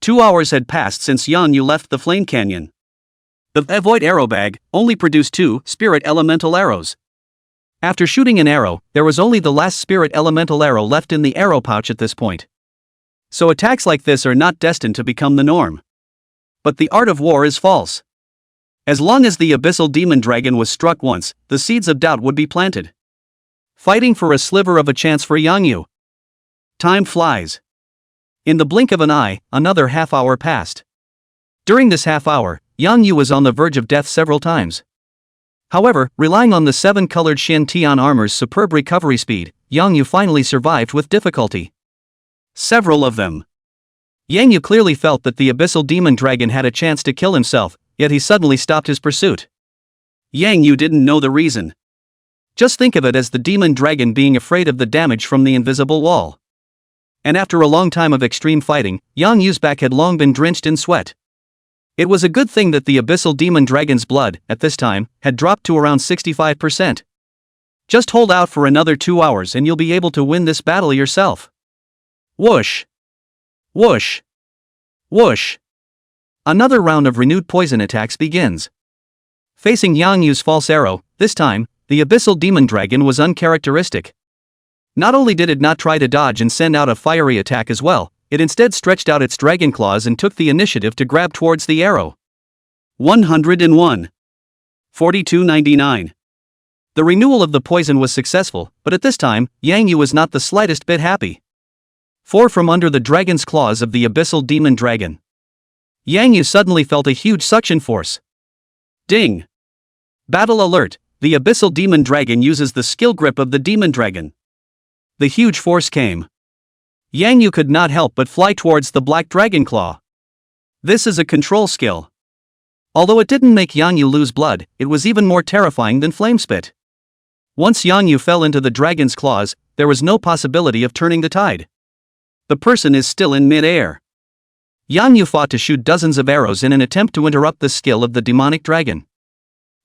2 hours had passed since Yang Yu left the Flame Canyon. The Void Arrow Bag only produced 2 Spirit Elemental Arrows. After shooting an arrow, there was only the last Spirit Elemental Arrow left in the arrow pouch at this point. So attacks like this are not destined to become the norm. But the art of war is false. As long as the Abyssal Demon Dragon was struck once, the seeds of doubt would be planted. Fighting for a sliver of a chance for Yang Yu. Time flies. In the blink of an eye, another half hour passed. During this half hour, Yang Yu was on the verge of death several times. However, relying on the 7-colored Shin Tian armor's superb recovery speed, Yang Yu finally survived with difficulty. Several of them. Yang Yu clearly felt that the Abyssal Demon Dragon had a chance to kill himself, yet he suddenly stopped his pursuit. Yang Yu didn't know the reason. Just think of it as the demon dragon being afraid of the damage from the invisible wall. And after a long time of extreme fighting, Yang Yu's back had long been drenched in sweat. It was a good thing that the abyssal demon dragon's blood, at this time, had dropped to around 65%. Just hold out for another 2 hours and you'll be able to win this battle yourself. Whoosh! Whoosh! Whoosh! Another round of renewed poison attacks begins. Facing Yang Yu's false arrow, this time, the abyssal demon dragon was uncharacteristic. Not only did it not try to dodge and send out a fiery attack as well, it instead stretched out its dragon claws and took the initiative to grab towards the arrow. 101. 42.99. The renewal of the poison was successful, but at this time, Yang Yu was not the slightest bit happy. For from under the dragon's claws of the abyssal demon dragon, Yang Yu suddenly felt a huge suction force. Ding! Battle alert! The abyssal demon dragon uses the skill grip of the demon dragon. The huge force came. Yang Yu could not help but fly towards the black dragon claw. This is a control skill. Although it didn't make Yang Yu lose blood, it was even more terrifying than flame spit. Once Yang Yu fell into the dragon's claws, there was no possibility of turning the tide. The person is still in mid-air. Yang Yu fought to shoot dozens of arrows in an attempt to interrupt the skill of the demonic dragon.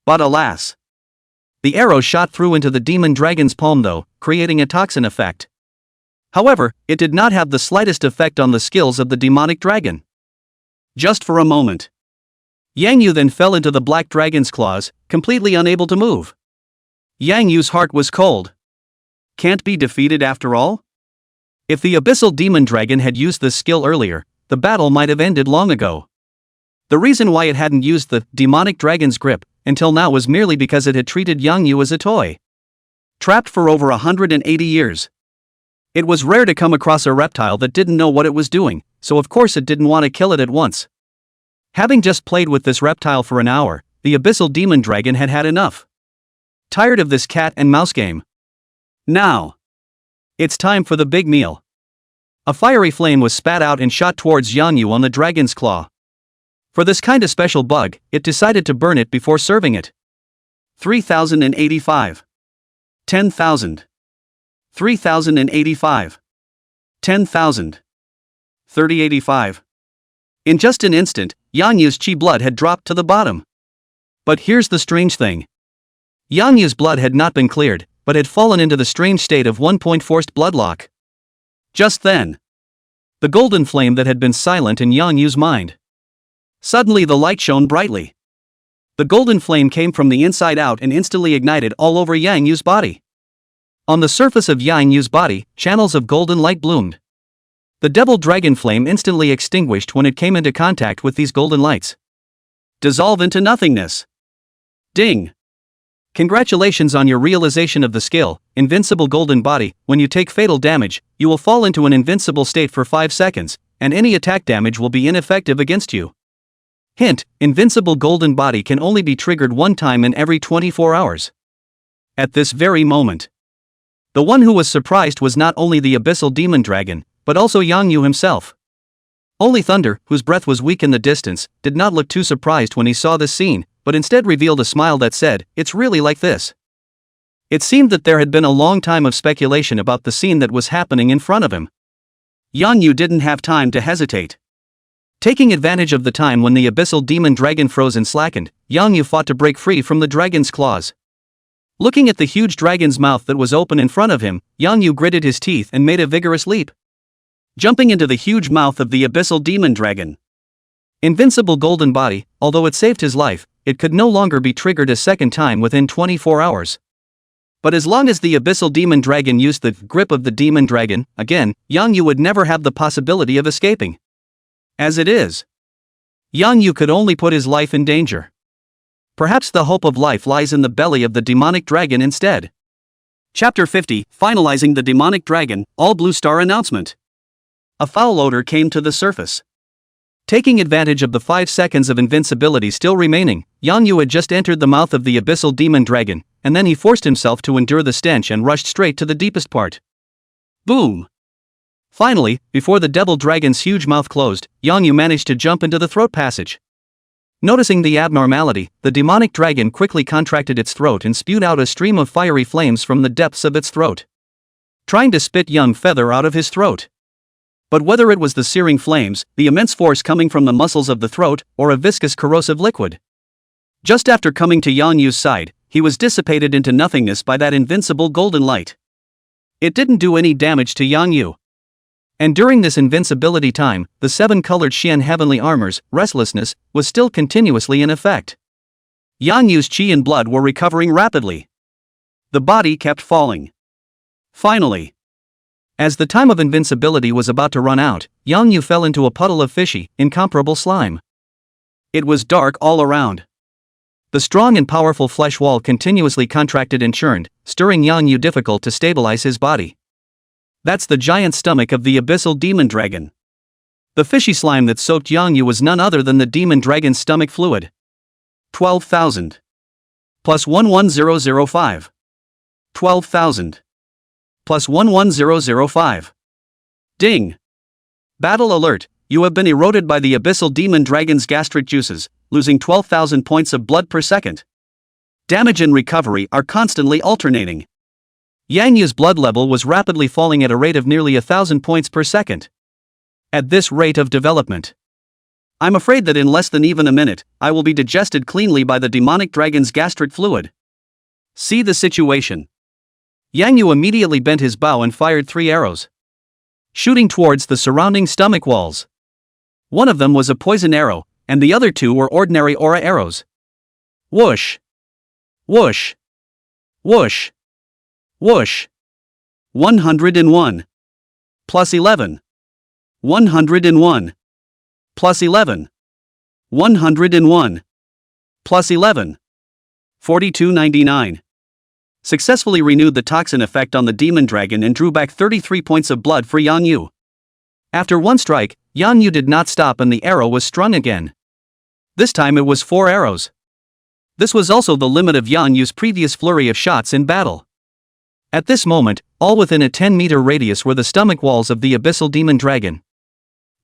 But alas! The arrow shot through into the demon dragon's palm though, creating a toxin effect. However, it did not have the slightest effect on the skills of the demonic dragon. Just for a moment. Yang Yu then fell into the black dragon's claws, completely unable to move. Yang Yu's heart was cold. Can't be defeated after all? If the abyssal demon dragon had used this skill earlier, the battle might have ended long ago. The reason why it hadn't used the demonic dragon's grip until now was merely because it had treated Yang Yu as a toy. Trapped for over 180 years. It was rare to come across a reptile that didn't know what it was doing, so of course it didn't want to kill it at once. Having just played with this reptile for an hour, the abyssal demon dragon had had enough. Tired of this cat and mouse game. Now, it's time for the big meal. A fiery flame was spat out and shot towards Yang Yu on the dragon's claw. For this kind of special bug, it decided to burn it before serving it. 3,085. 10,000. 3,085. 10,000. 3085. In just an instant, Yang Yu's chi blood had dropped to the bottom. But here's the strange thing. Yang Yu's blood had not been cleared, but had fallen into the strange state of 1-point forced bloodlock. Just then, the golden flame that had been silent in Yang Yu's mind. Suddenly the light shone brightly. The golden flame came from the inside out and instantly ignited all over Yang Yu's body. On the surface of Yang Yu's body, channels of golden light bloomed. The devil dragon flame instantly extinguished when it came into contact with these golden lights. Dissolve into nothingness. Ding! Congratulations on your realization of the skill, Invincible Golden Body. When you take fatal damage, you will fall into an invincible state for 5 seconds, and any attack damage will be ineffective against you. Hint: Invincible Golden Body can only be triggered one time in every 24 hours. At this very moment, the one who was surprised was not only the abyssal demon dragon, but also Yang Yu himself. Only Thunder, whose breath was weak in the distance, did not look too surprised when he saw this scene, but instead revealed a smile that said, "It's really like this." It seemed that there had been a long time of speculation about the scene that was happening in front of him. Yang Yu didn't have time to hesitate. Taking advantage of the time when the abyssal demon dragon froze and slackened, Yang Yu fought to break free from the dragon's claws. Looking at the huge dragon's mouth that was open in front of him, Yang Yu gritted his teeth and made a vigorous leap. Jumping into the huge mouth of the abyssal demon dragon. Invincible Golden Body, although it saved his life, it could no longer be triggered a second time within 24 hours. But as long as the abyssal demon dragon used the grip of the demon dragon, again, Yang Yu would never have the possibility of escaping. As it is, Yang Yu could only put his life in danger. Perhaps the hope of life lies in the belly of the demonic dragon instead. Chapter 50, Finalizing the Demonic Dragon, All Blue Star Announcement. A foul odor came to the surface. Taking advantage of the 5 seconds of invincibility still remaining, Yang Yu had just entered the mouth of the abyssal demon dragon, and then he forced himself to endure the stench and rushed straight to the deepest part. Boom! Finally, before the devil dragon's huge mouth closed, Yang Yu managed to jump into the throat passage. Noticing the abnormality, the demonic dragon quickly contracted its throat and spewed out a stream of fiery flames from the depths of its throat, trying to spit young feather out of his throat. But whether it was the searing flames, the immense force coming from the muscles of the throat, or a viscous corrosive liquid. Just after coming to Yang Yu's side, he was dissipated into nothingness by that invincible golden light. It didn't do any damage to Yang Yu. And during this invincibility time, the 7-colored Xian heavenly armor's restlessness was still continuously in effect. Yang Yu's qi and blood were recovering rapidly. The body kept falling. Finally, as the time of invincibility was about to run out, Yang Yu fell into a puddle of fishy, incomparable slime. It was dark all around. The strong and powerful flesh wall continuously contracted and churned, stirring Yang Yu difficult to stabilize his body. That's the giant stomach of the abyssal demon dragon. The fishy slime that soaked Yang Yu was none other than the demon dragon's stomach fluid. 12,000. Plus 11005. 12,000. Plus 11005. Ding. Battle alert, you have been eroded by the abyssal demon dragon's gastric juices, losing 12,000 points of blood per second. Damage and recovery are constantly alternating. Yang Yu's blood level was rapidly falling at a rate of nearly 1,000 points per second. At this rate of development, I'm afraid that in less than even a minute, I will be digested cleanly by the demonic dragon's gastric fluid. See the situation. Yang Yu immediately bent his bow and fired 3 arrows, shooting towards the surrounding stomach walls. One of them was a poison arrow, and the other 2 were ordinary aura arrows. Whoosh! Whoosh! Whoosh! Whoosh! 101. Plus 11. 101. Plus 11. 101. Plus 11. 4299. Successfully renewed the toxin effect on the demon dragon and drew back 33 points of blood for Yang Yu. After one strike, Yang Yu did not stop and the arrow was strung again. This time it was 4 arrows. This was also the limit of Yang Yu's previous flurry of shots in battle. At this moment, all within a 10-meter radius were the stomach walls of the abyssal demon dragon.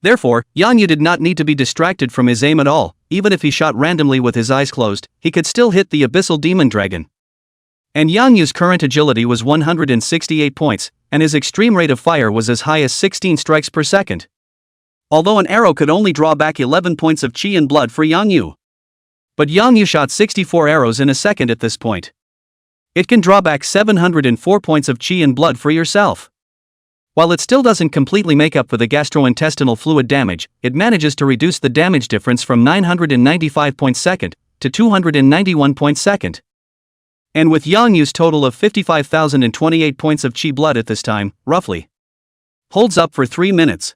Therefore, Yang Yu did not need to be distracted from his aim at all. Even if he shot randomly with his eyes closed, he could still hit the abyssal demon dragon. And Yang Yu's current agility was 168 points, and his extreme rate of fire was as high as 16 strikes per second. Although an arrow could only draw back 11 points of qi and blood for Yang Yu. But Yang Yu shot 64 arrows in a second at this point. It can draw back 704 points of qi and blood for yourself. While it still doesn't completely make up for the gastrointestinal fluid damage, it manages to reduce the damage difference from 995 points second to 291 points second. And with Yang Yu's total of 55,028 points of qi blood at this time, roughly, holds up for 3 minutes.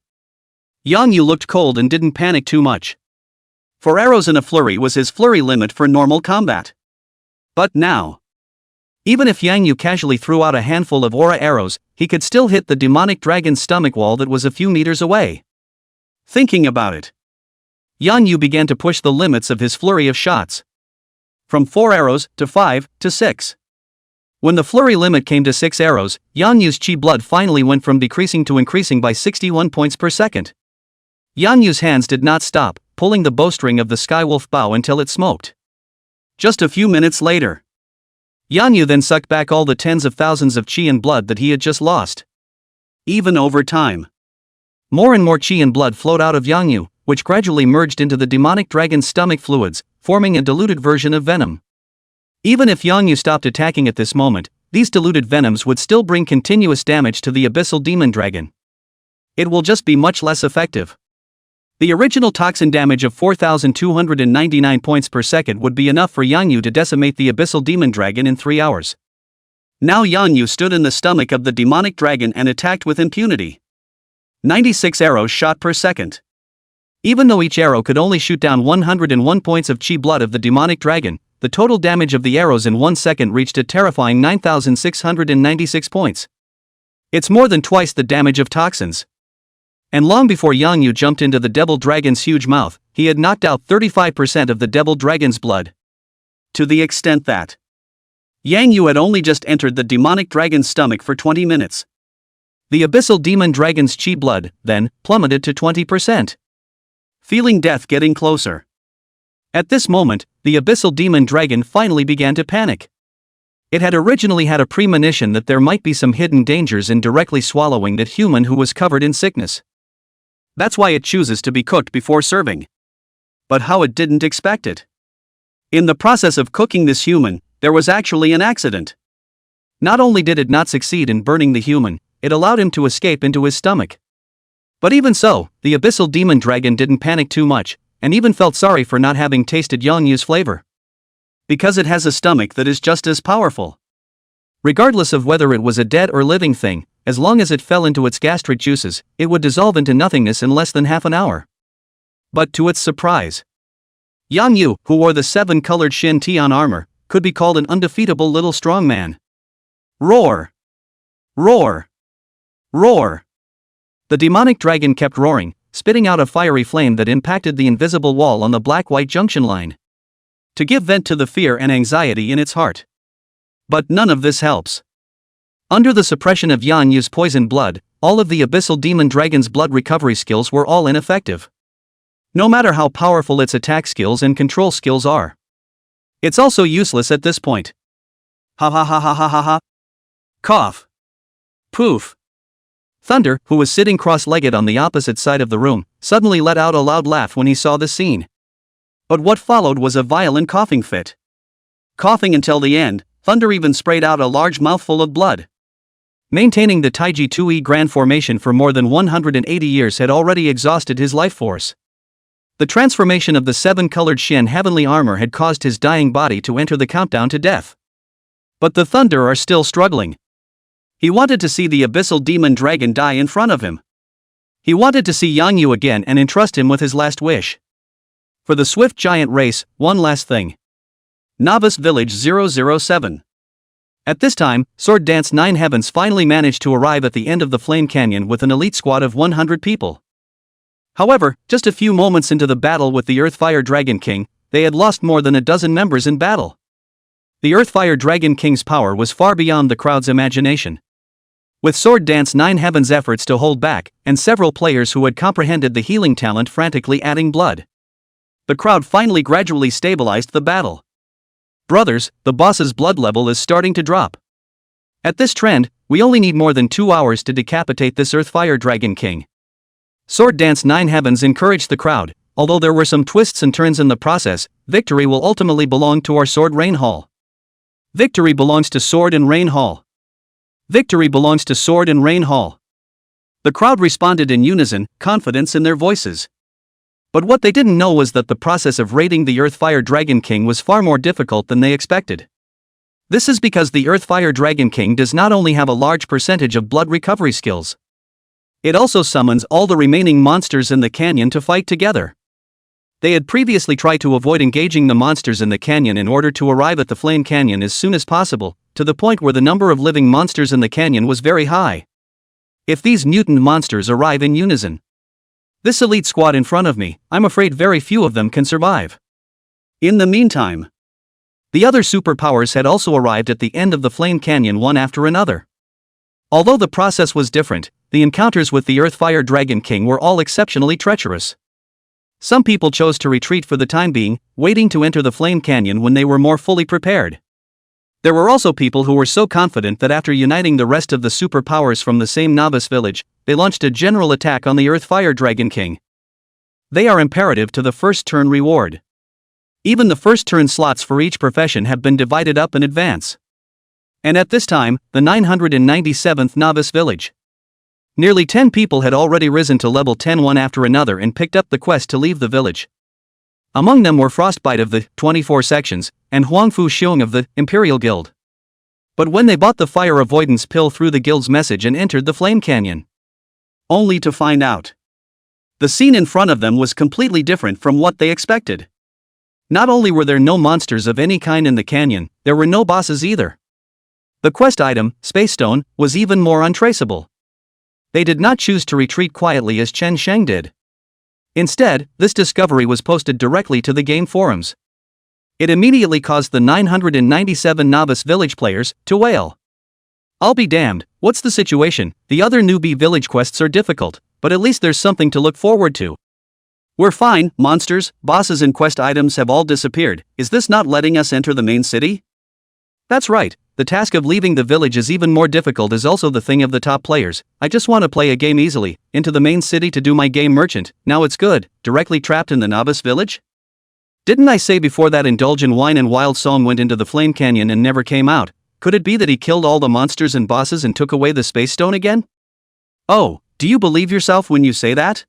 Yang Yu looked cold and didn't panic too much. 4 arrows in a flurry was his flurry limit for normal combat. But now, even if Yang Yu casually threw out a handful of aura arrows, he could still hit the demonic dragon's stomach wall that was a few meters away. Thinking about it, Yang Yu began to push the limits of his flurry of shots. From 4 arrows, to 5, to 6. When the flurry limit came to 6 arrows, Yang Yu's qi blood finally went from decreasing to increasing by 61 points per second. Yang Yu's hands did not stop, pulling the bowstring of the Skywolf bow until it smoked. Just a few minutes later, Yang Yu then sucked back all the tens of thousands of qi and blood that he had just lost. Even over time, more and more qi and blood flowed out of Yang Yu, which gradually merged into the demonic dragon's stomach fluids, forming a diluted version of venom. Even if Yang Yu stopped attacking at this moment, these diluted venoms would still bring continuous damage to the abyssal demon dragon. It will just be much less effective. The original toxin damage of 4,299 points per second would be enough for Yang Yu to decimate the abyssal demon dragon in 3 hours. Now Yang Yu stood in the stomach of the demonic dragon and attacked with impunity. 96 arrows shot per second. Even though each arrow could only shoot down 101 points of qi blood of the demonic dragon, the total damage of the arrows in 1 second reached a terrifying 9,696 points. It's more than twice the damage of toxins. And long before Yang Yu jumped into the devil dragon's huge mouth, he had knocked out 35% of the devil dragon's blood. To the extent that Yang Yu had only just entered the demonic dragon's stomach for 20 minutes. The abyssal demon dragon's qi blood, then, plummeted to 20%. Feeling death getting closer. At this moment, the abyssal demon dragon finally began to panic. It had originally had a premonition that there might be some hidden dangers in directly swallowing that human who was covered in sickness. That's why it chooses to be cooked before serving. But how it didn't expect it. In the process of cooking this human, there was actually an accident. Not only did it not succeed in burning the human, it allowed him to escape into his stomach. But even so, the abyssal demon dragon didn't panic too much, and even felt sorry for not having tasted Yangyu's flavor. Because it has a stomach that is just as powerful. Regardless of whether it was a dead or living thing, as long as it fell into its gastric juices, it would dissolve into nothingness in less than half an hour. But to its surprise, Yangyu, who wore the 7-colored Shin Tian armor, could be called an undefeatable little strong man. Roar! Roar! Roar! The demonic dragon kept roaring, spitting out a fiery flame that impacted the invisible wall on the black-white junction line, to give vent to the fear and anxiety in its heart. But none of this helps. Under the suppression of Yanyu's poison blood, all of the abyssal demon dragon's blood recovery skills were all ineffective. No matter how powerful its attack skills and control skills are. It's also useless at this point. Ha ha ha ha ha ha ha. Cough. Poof. Thunder, who was sitting cross-legged on the opposite side of the room, suddenly let out a loud laugh when he saw the scene. But what followed was a violent coughing fit. Coughing until the end, Thunder even sprayed out a large mouthful of blood. Maintaining the Taiji 2E Grand Formation for more than 180 years had already exhausted his life force. The transformation of the 7-colored Shin heavenly armor had caused his dying body to enter the countdown to death. But the Thunder are still struggling. He wanted to see the abyssal demon dragon die in front of him. He wanted to see Yangyu again and entrust him with his last wish. For the swift giant race, one last thing. Novice Village 007. At this time, Sword Dance 9 Heavens finally managed to arrive at the end of the Flame Canyon with an elite squad of 100 people. However, just a few moments into the battle with the Earthfire Dragon King, they had lost more than a dozen members in battle. The Earthfire Dragon King's power was far beyond the crowd's imagination. With Sword Dance 9 Heavens' efforts to hold back, and several players who had comprehended the healing talent frantically adding blood, the crowd finally gradually stabilized the battle. Brothers, the boss's blood level is starting to drop. At this trend, we only need more than 2 hours to decapitate this Earthfire Dragon King. Sword Dance 9 Heavens encouraged the crowd. Although there were some twists and turns in the process, victory will ultimately belong to our Sword Rain Hall. Victory belongs to Sword and Rain Hall. Victory belongs to Sword and Rain Hall. The crowd responded in unison, confidence in their voices. But what they didn't know was that the process of raiding the Earthfire Dragon King was far more difficult than they expected. This is because the Earthfire Dragon King does not only have a large percentage of blood recovery skills. It also summons all the remaining monsters in the canyon to fight together. They had previously tried to avoid engaging the monsters in the canyon in order to arrive at the Flame Canyon as soon as possible, to the point where the number of living monsters in the canyon was very high. If these mutant monsters arrive in unison, this elite squad in front of me, I'm afraid very few of them can survive. In the meantime, the other superpowers had also arrived at the end of the Flame Canyon one after another. Although the process was different, the encounters with the Earthfire Dragon King were all exceptionally treacherous. Some people chose to retreat for the time being, waiting to enter the Flame Canyon when they were more fully prepared. There were also people who were so confident that after uniting the rest of the superpowers from the same novice village, they launched a general attack on the Earthfire Dragon King. They are imperative to the first turn reward. Even the first turn slots for each profession have been divided up in advance. And at this time, the 997th novice village. Nearly 10 people had already risen to level 10 one after another and picked up the quest to leave the village. Among them were Frostbite of the 24 sections, and Huangfu Xiong of the Imperial Guild. But when they bought the fire avoidance pill through the guild's message and entered the Flame Canyon, only to find out the scene in front of them was completely different from what they expected. Not only were there no monsters of any kind in the canyon, there were no bosses either. The quest item, Space Stone, was even more untraceable. They did not choose to retreat quietly as Chen Sheng did. Instead, this discovery was posted directly to the game forums. It immediately caused the 997 novice village players to wail. I'll be damned, what's the situation? The other newbie village quests are difficult, but at least there's something to look forward to. We're fine, monsters, bosses and quest items have all disappeared. Is this not letting us enter the main city? That's right, the task of leaving the village is even more difficult is also the thing of the top players. I just want to play a game easily, into the main city to do my game merchant, now it's good, directly trapped in the novice village? Didn't I say before that indulge in wine and wild song went into the flame canyon and never came out? Could it be that he killed all the monsters and bosses and took away the space stone again? Oh, do you believe yourself when you say that?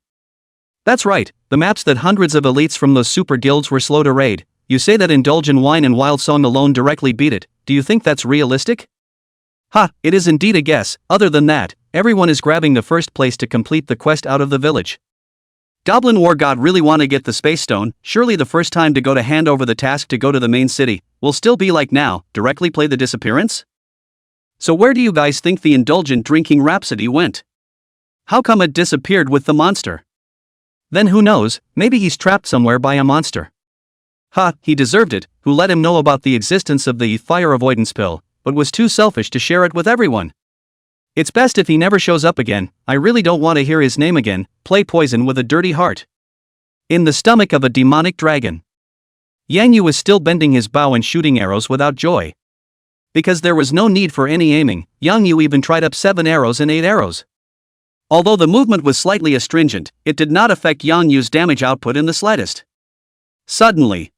That's right, the maps that hundreds of elites from those super guilds were slow to raid. You say that indulge in wine and wild song alone directly beat it. Do you think that's realistic? Ha, it is indeed a guess. Other than that, everyone is grabbing the first place to complete the quest out of the village. Goblin War God really want to get the space stone. Surely the first time to go to hand over the task to go to the main city will still be like now, directly play the disappearance? So where do you guys think the indulgent drinking rhapsody went? How come it disappeared with the monster? Then who knows, maybe he's trapped somewhere by a monster. Ha, he deserved it, who let him know about the existence of the fire avoidance pill, but was too selfish to share it with everyone. It's best if he never shows up again. I really don't want to hear his name again. Play poison with a dirty heart. In the stomach of a demonic dragon. Yang Yu was still bending his bow and shooting arrows without joy. Because there was no need for any aiming, Yang Yu even tried up 7 arrows and 8 arrows. Although the movement was slightly astringent, it did not affect Yang Yu's damage output in the slightest. Suddenly,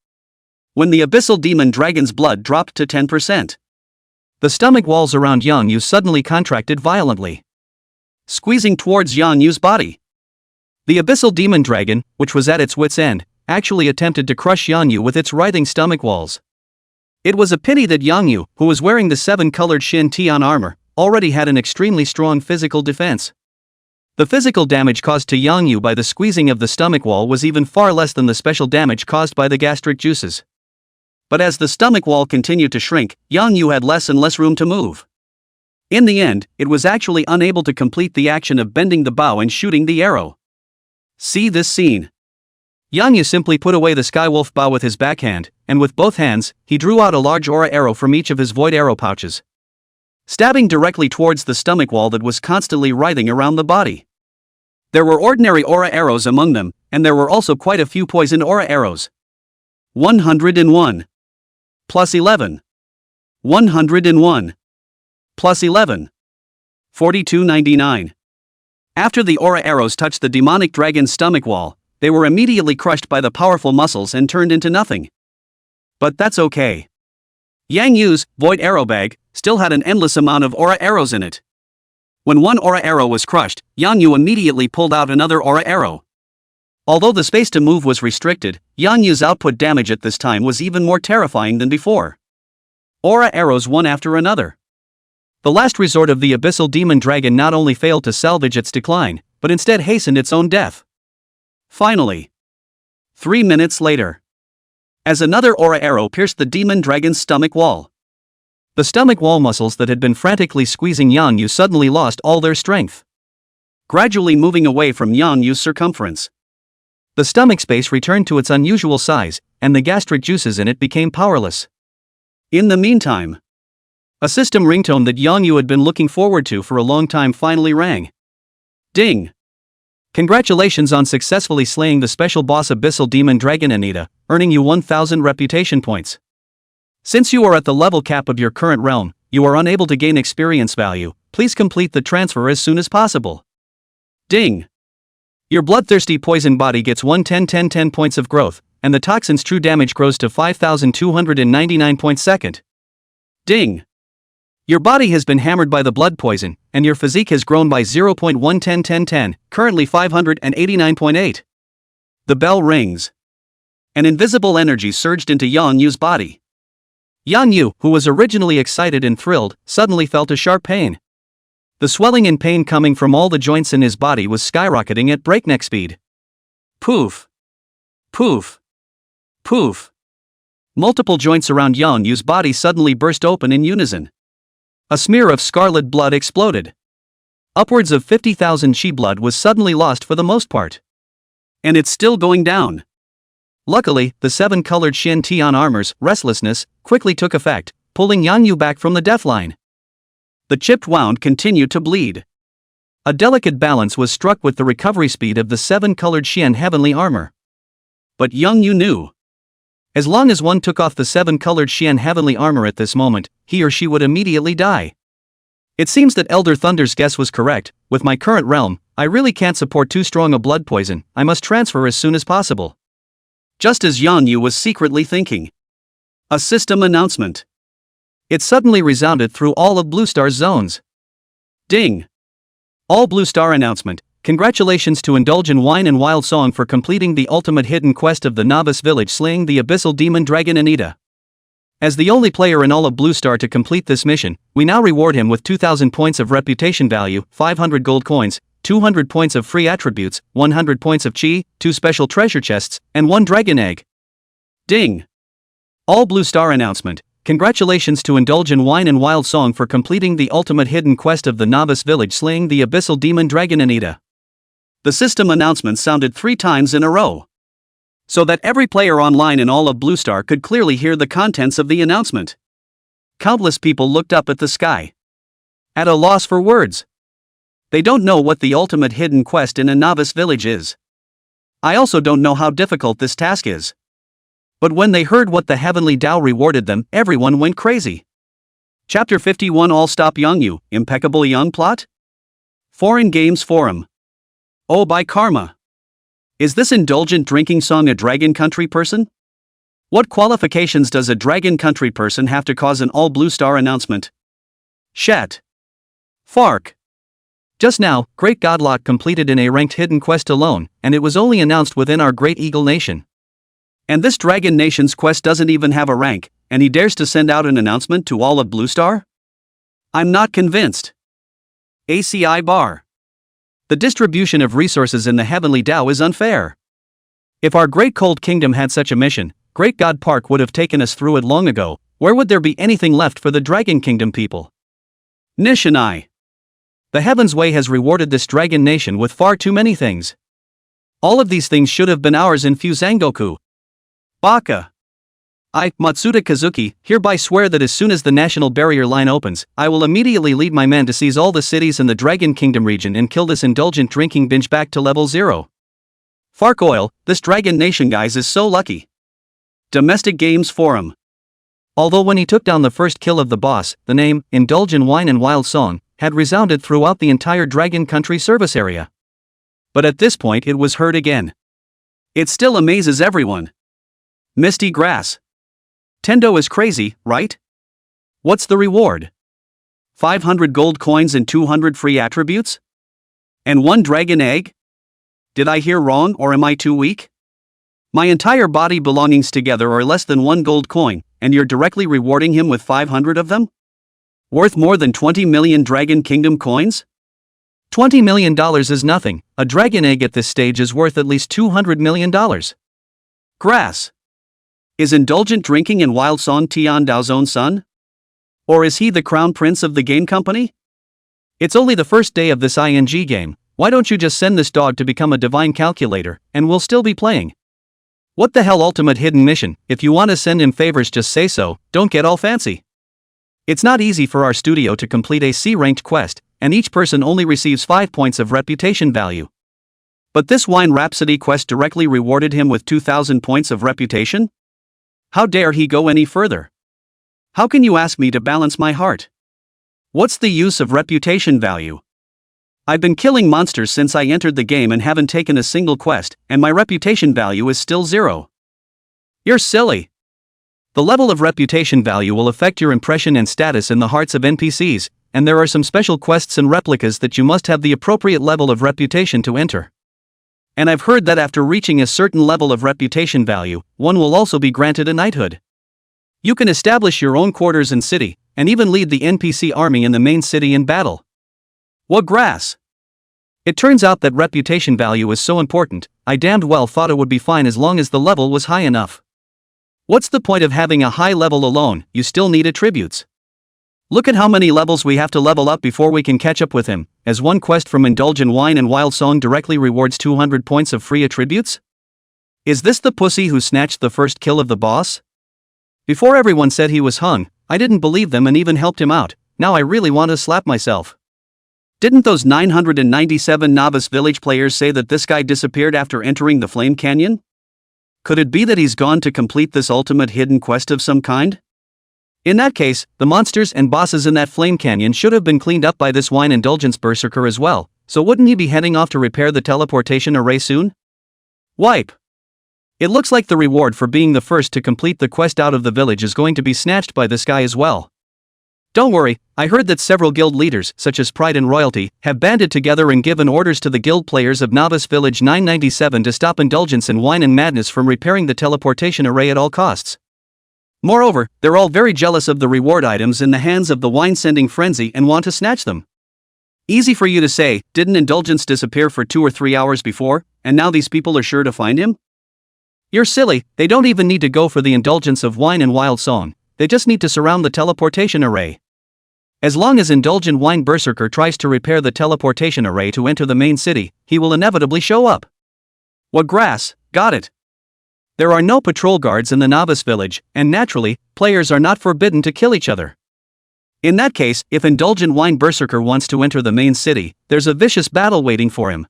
when the abyssal demon dragon's blood dropped to 10%, the stomach walls around Yang Yu suddenly contracted violently, squeezing towards Yang Yu's body. The abyssal demon dragon, which was at its wit's end, actually attempted to crush Yang Yu with its writhing stomach walls. It was a pity that Yang Yu, who was wearing the 7-colored Shin Tian armor, already had an extremely strong physical defense. The physical damage caused to Yang Yu by the squeezing of the stomach wall was even far less than the special damage caused by the gastric juices. But as the stomach wall continued to shrink, Yang Yu had less and less room to move. In the end, it was actually unable to complete the action of bending the bow and shooting the arrow. See this scene. Yang Yu simply put away the Skywolf bow with his backhand, and with both hands, he drew out a large aura arrow from each of his void arrow pouches, stabbing directly towards the stomach wall that was constantly writhing around the body. There were ordinary aura arrows among them, and there were also quite a few poisoned aura arrows. 101. Plus 11. 101. Plus 11. 4299. After the aura arrows touched the demonic dragon's stomach wall, they were immediately crushed by the powerful muscles and turned into nothing. But that's okay. Yang Yu's void arrow bag still had an endless amount of aura arrows in it. When one aura arrow was crushed, Yang Yu immediately pulled out another aura arrow. Although the space to move was restricted, Yang Yu's output damage at this time was even more terrifying than before. Aura arrows one after another. The last resort of the abyssal demon dragon not only failed to salvage its decline, but instead hastened its own death. Finally, 3 minutes later, as another aura arrow pierced the demon dragon's stomach wall, the stomach wall muscles that had been frantically squeezing Yang Yu suddenly lost all their strength, gradually moving away from Yang Yu's circumference. The stomach space returned to its unusual size, and the gastric juices in it became powerless. In the meantime, a system ringtone that Yang Yu had been looking forward to for a long time finally rang. Ding! Congratulations on successfully slaying the special boss abyssal demon dragon Anita, earning you 1000 reputation points. Since you are at the level cap of your current realm, you are unable to gain experience value. Please complete the transfer as soon as possible. Ding! Your bloodthirsty poison body gets 10 points of growth, and the toxin's true damage grows to 5299 points second. Ding! Your body has been hammered by the blood poison, and your physique has grown by 0.110, currently 589.8. The bell rings. An invisible energy surged into Yang Yu's body. Yang Yu, who was originally excited and thrilled, suddenly felt a sharp pain. The swelling and pain coming from all the joints in his body was skyrocketing at breakneck speed. Poof! Poof! Poof! Multiple joints around Yang Yu's body suddenly burst open in unison. A smear of scarlet blood exploded. Upwards of 50,000 Chi blood was suddenly lost for the most part. And it's still going down. Luckily, the 7-colored Shin Tian armor's restlessness quickly took effect, pulling Yang Yu back from the death line. The chipped wound continued to bleed. A delicate balance was struck with the recovery speed of the 7-colored Shin heavenly armor. But Yang Yu knew. As long as one took off the 7-colored Xian heavenly armor at this moment, he or she would immediately die. It seems that Elder Thunder's guess was correct. With my current realm, I really can't support too strong a blood poison. I must transfer as soon as possible. Just as Yang Yu was secretly thinking. A system announcement. It suddenly resounded through all of Blue Star's zones. Ding! All Blue Star announcement. Congratulations to Indulge in Wine and Wild Song for completing the ultimate hidden quest of the novice village slaying the abyssal demon dragon Anita. As the only player in all of Blue Star to complete this mission, we now reward him with 2,000 points of reputation value, 500 gold coins, 200 points of free attributes, 100 points of chi, 2 special treasure chests, and 1 dragon egg. Ding! All Blue Star announcement. Congratulations to Indulge in Wine and Wild Song for completing the ultimate hidden quest of the novice village slaying the abyssal demon dragon Anita. The system announcement sounded 3 times in a row, so that every player online in all of Blue Star could clearly hear the contents of the announcement. Countless people looked up at the sky, at a loss for words. They don't know what the ultimate hidden quest in a novice village is. I also don't know how difficult this task is. But when they heard what the heavenly Tao rewarded them, everyone went crazy. Chapter 51 All Stop Yang Yu, Impeccable Young Plot? Foreign Games Forum. Oh, by karma. Is this indulgent drinking song a Dragon Country person? What qualifications does a Dragon Country person have to cause an all Blue Star announcement? Shat. Fark. Just now, Great Godlike completed an A-ranked hidden quest alone, and it was only announced within our Great Eagle Nation. And this Dragon Nation's quest doesn't even have a rank, and he dares to send out an announcement to all of Blue Star? I'm not convinced. ACI bar. The distribution of resources in the Heavenly Tao is unfair. If our Great Cold Kingdom had such a mission, Great God Park would have taken us through it long ago. Where would there be anything left for the Dragon Kingdom people? Nish and I. The Heaven's Way has rewarded this Dragon Nation with far too many things. All of these things should have been ours in Fusangoku. Baka. I, Matsuda Kazuki, hereby swear that as soon as the National Barrier Line opens, I will immediately lead my men to seize all the cities in the Dragon Kingdom region and kill this indulgent drinking binge back to level 0. Fark Oil, this Dragon Nation guys is so lucky. Domestic Games Forum. Although when he took down the first kill of the boss, the name, Indulge in Wine and Wild Song, had resounded throughout the entire Dragon Country service area. But at this point it was heard again. It still amazes everyone. Misty Grass. Tendo is crazy, right? What's the reward? 500 gold coins and 200 free attributes? And 1 dragon egg? Did I hear wrong or am I too weak? My entire body belongings together are less than 1 gold coin, and you're directly rewarding him with 500 of them? Worth more than 20 million Dragon Kingdom coins? $20 million is nothing. A dragon egg at this stage is worth at least $200 million. Grass. Is indulgent drinking in Wild Song Tian Dao's own son? Or is he the crown prince of the game company? It's only the first day of this ING game. Why don't you just send this dog to become a divine calculator, and we'll still be playing? What the hell ultimate hidden mission? If you want to send him favors just say so, don't get all fancy. It's not easy for our studio to complete a C-ranked quest, and each person only receives 5 points of reputation value. But this Wine Rhapsody quest directly rewarded him with 2,000 points of reputation? How dare he go any further? How can you ask me to balance my heart? What's the use of reputation value? I've been killing monsters since I entered the game and haven't taken a single quest, and my reputation value is still 0. You're silly. The level of reputation value will affect your impression and status in the hearts of NPCs, and there are some special quests and replicas that you must have the appropriate level of reputation to enter. And I've heard that after reaching a certain level of reputation value, one will also be granted a knighthood. You can establish your own quarters and city, and even lead the NPC army in the main city in battle. What grass? It turns out that reputation value is so important, I damned well thought it would be fine as long as the level was high enough. What's the point of having a high level alone? You still need attributes. Look at how many levels we have to level up before we can catch up with him, as one quest from Indulge in Wine and Wild Song directly rewards 200 points of free attributes? Is this the pussy who snatched the first kill of the boss? Before everyone said he was hung, I didn't believe them and even helped him out. Now I really want to slap myself. Didn't those 997 novice village players say that this guy disappeared after entering the Flame Canyon? Could it be that he's gone to complete this ultimate hidden quest of some kind? In that case, the monsters and bosses in that flame canyon should have been cleaned up by this wine indulgence berserker as well, so wouldn't he be heading off to repair the teleportation array soon? Wipe. It looks like the reward for being the first to complete the quest out of the village is going to be snatched by this guy as well. Don't worry, I heard that several guild leaders, such as Pride and Royalty, have banded together and given orders to the guild players of Novice Village 997 to stop indulgence in wine and madness from repairing the teleportation array at all costs. Moreover, they're all very jealous of the reward items in the hands of the wine-sending frenzy and want to snatch them. Easy for you to say, didn't indulgence disappear for 2 or 3 hours before, and now these people are sure to find him? You're silly, they don't even need to go for the indulgence of wine and wild song, they just need to surround the teleportation array. As long as Indulgent Wine Berserker tries to repair the teleportation array to enter the main city, he will inevitably show up. What grass, got it. There are no patrol guards in the Novice Village, and naturally, players are not forbidden to kill each other. In that case, if Indulgent Wine Berserker wants to enter the main city, there's a vicious battle waiting for him.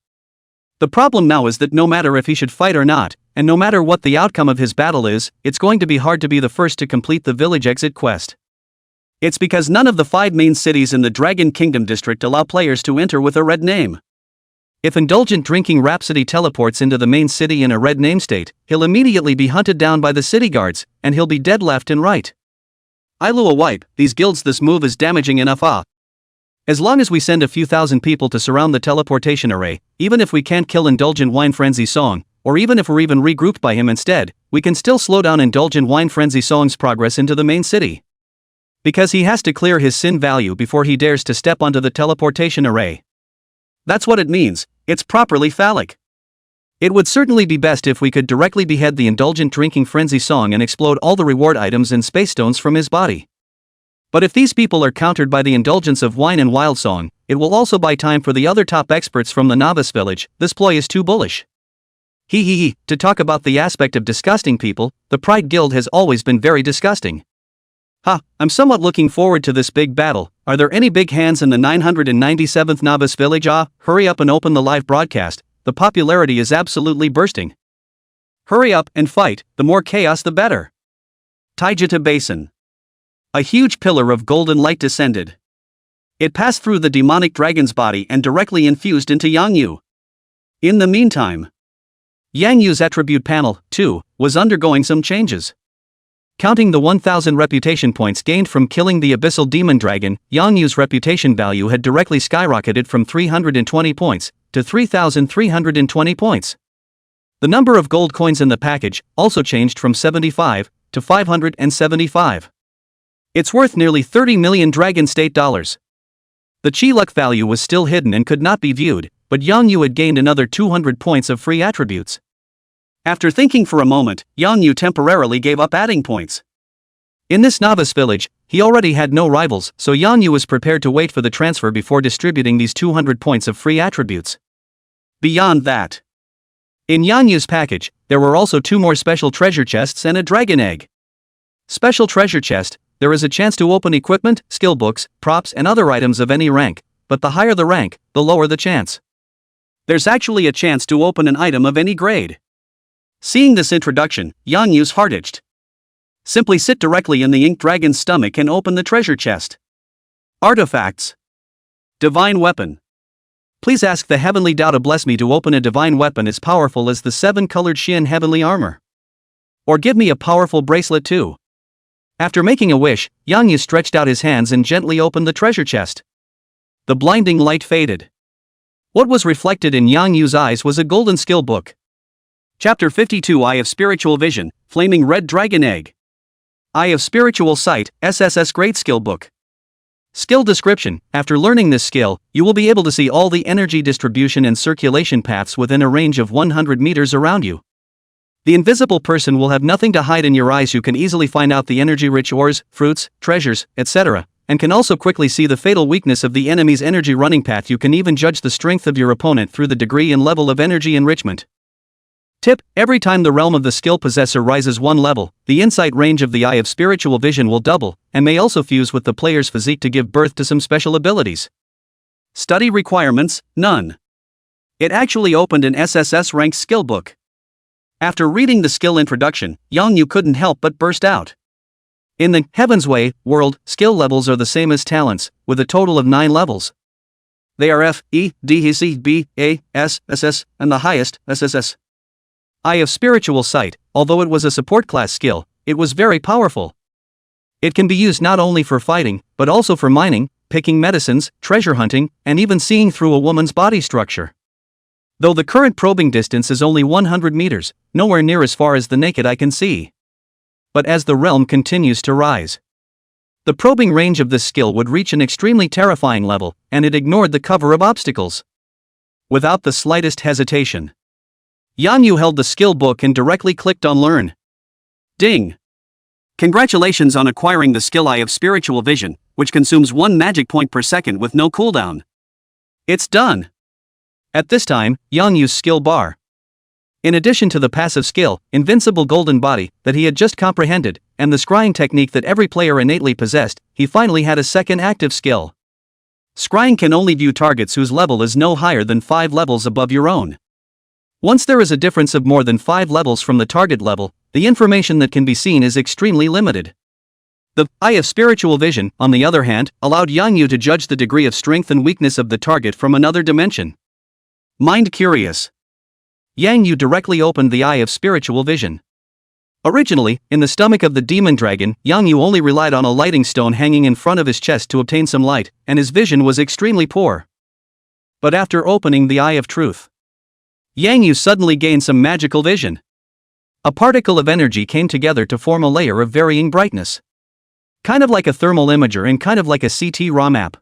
The problem now is that no matter if he should fight or not, and no matter what the outcome of his battle is, it's going to be hard to be the first to complete the village exit quest. It's because none of the 5 main cities in the Dragon Kingdom district allow players to enter with a red name. If Indulgent Drinking Rhapsody teleports into the main city in a red name state, he'll immediately be hunted down by the city guards, and he'll be dead left and right. Ilua wipe, these guilds, this move is damaging enough. As long as we send a few thousand people to surround the teleportation array, even if we can't kill Indulgent Wine Frenzy Song, or even if we're even regrouped by him instead, we can still slow down Indulgent Wine Frenzy Song's progress into the main city. Because he has to clear his sin value before he dares to step onto the teleportation array. That's what it means, it's properly phallic. It would certainly be best if we could directly behead the Indulgent Drinking Frenzy Song and explode all the reward items and space stones from his body. But if these people are countered by the indulgence of wine and wild song, it will also buy time for the other top experts from the Novice Village. This ploy is too bullish. To talk about the aspect of disgusting people, the Pride Guild has always been very disgusting. I'm somewhat looking forward to this big battle. Are there any big hands in the 997th Novice Village? Hurry up and open the live broadcast, the popularity is absolutely bursting. Hurry up and fight, the more chaos the better. Taijita Basin. A huge pillar of golden light descended. It passed through the demonic dragon's body and directly infused into Yang Yu. In the meantime, Yang Yu's attribute panel, too, was undergoing some changes. Counting the 1,000 reputation points gained from killing the abyssal demon dragon, Yang Yu's reputation value had directly skyrocketed from 320 points to 3,320 points. The number of gold coins in the package also changed from 75 to 575. It's worth nearly 30 million Dragon State dollars. The Chi Luck value was still hidden and could not be viewed, but Yang Yu had gained another 200 points of free attributes. After thinking for a moment, Yang Yu temporarily gave up adding points. In this Novice Village, he already had no rivals, so Yang Yu was prepared to wait for the transfer before distributing these 200 points of free attributes. Beyond that, in Yang Yu's package, there were also 2 more special treasure chests and a dragon egg. Special treasure chest, there is a chance to open equipment, skill books, props and other items of any rank, but the higher the rank, the lower the chance. There's actually a chance to open an item of any grade. Seeing this introduction, Yang Yu's heart itched. Simply sit directly in the ink dragon's stomach and open the treasure chest. Artifacts. Divine weapon. Please ask the heavenly Tao to bless me to open a divine weapon as powerful as the 7-colored Xian heavenly armor. Or give me a powerful bracelet too. After making a wish, Yang Yu stretched out his hands and gently opened the treasure chest. The blinding light faded. What was reflected in Yang Yu's eyes was a golden skill book. Chapter 52 Eye of Spiritual Vision, Flaming Red Dragon Egg. Eye of Spiritual Sight, SSS Great Skill Book. Skill description: after learning this skill, you will be able to see all the energy distribution and circulation paths within a range of 100 meters around you. The invisible person will have nothing to hide in your eyes. You can easily find out the energy-rich ores, fruits, treasures, etc., and can also quickly see the fatal weakness of the enemy's energy running path. You can even judge the strength of your opponent through the degree and level of energy enrichment. Tip: every time the realm of the skill possessor rises 1 level, the insight range of the Eye of Spiritual Vision will double, and may also fuse with the player's physique to give birth to some special abilities. Study requirements: none. It actually opened an SSS ranked skill book. After reading the skill introduction, Yang Yu couldn't help but burst out. In the Heaven's Way world, skill levels are the same as talents, with a total of 9 levels. They are F, E, D, C, B, A, S, SS, and the highest, SSS. Eye of Spiritual Sight, although it was a support class skill, it was very powerful. It can be used not only for fighting, but also for mining, picking medicines, treasure hunting, and even seeing through a woman's body structure. Though the current probing distance is only 100 meters, nowhere near as far as the naked eye can see. But as the realm continues to rise, the probing range of this skill would reach an extremely terrifying level, and it ignored the cover of obstacles. Without the slightest hesitation, Yang Yu held the skill book and directly clicked on Learn. Ding! Congratulations on acquiring the skill Eye of Spiritual Vision, which consumes 1 magic point per second with no cooldown. It's done! At this time, Yang Yu's skill bar. In addition to the passive skill, Invincible Golden Body, that he had just comprehended, and the scrying technique that every player innately possessed, he finally had a second active skill. Scrying can only view targets whose level is no higher than 5 levels above your own. Once there is a difference of more than 5 levels from the target level, the information that can be seen is extremely limited. The Eye of Spiritual Vision, on the other hand, allowed Yang Yu to judge the degree of strength and weakness of the target from another dimension. Mind curious, Yang Yu directly opened the Eye of Spiritual Vision. Originally, in the stomach of the demon dragon, Yang Yu only relied on a lighting stone hanging in front of his chest to obtain some light, and his vision was extremely poor. But after opening the Eye of Truth, Yang Yu suddenly gained some magical vision. A particle of energy came together to form a layer of varying brightness. Kind of like a thermal imager and kind of like a CT-ROM app.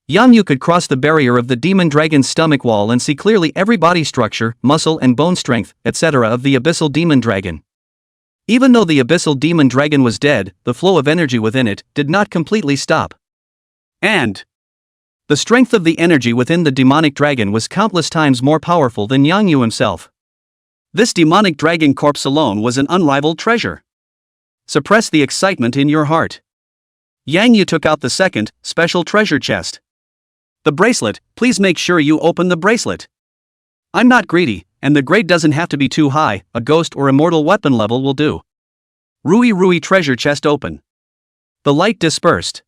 Yang Yu could cross the barrier of the demon dragon's stomach wall and see clearly every body structure, muscle and bone strength, etc. of the abyssal demon dragon. Even though the abyssal demon dragon was dead, the flow of energy within it did not completely stop. And the strength of the energy within the demonic dragon was countless times more powerful than Yang Yu himself. This demonic dragon corpse alone was an unrivaled treasure. Suppress the excitement in your heart. Yang Yu took out the second, special treasure chest. The bracelet, please make sure you open the bracelet. I'm not greedy, and the grade doesn't have to be too high, a ghost or immortal weapon level will do. Rui treasure chest open. The light dispersed.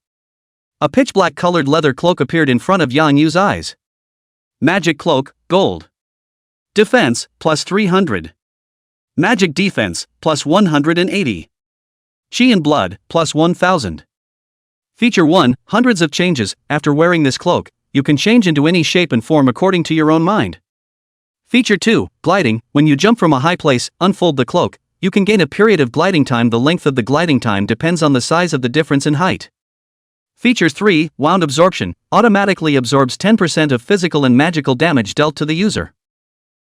A pitch-black colored leather cloak appeared in front of Yang Yu's eyes. Magic cloak, gold. Defense, plus 300. Magic defense, plus 180. Chi and blood, plus 1000. Feature 1, hundreds of changes. After wearing this cloak, you can change into any shape and form according to your own mind. Feature 2, gliding. When you jump from a high place, unfold the cloak, you can gain a period of gliding time. The length of the gliding time depends on the size of the difference in height. Feature 3, wound absorption, automatically absorbs 10% of physical and magical damage dealt to the user.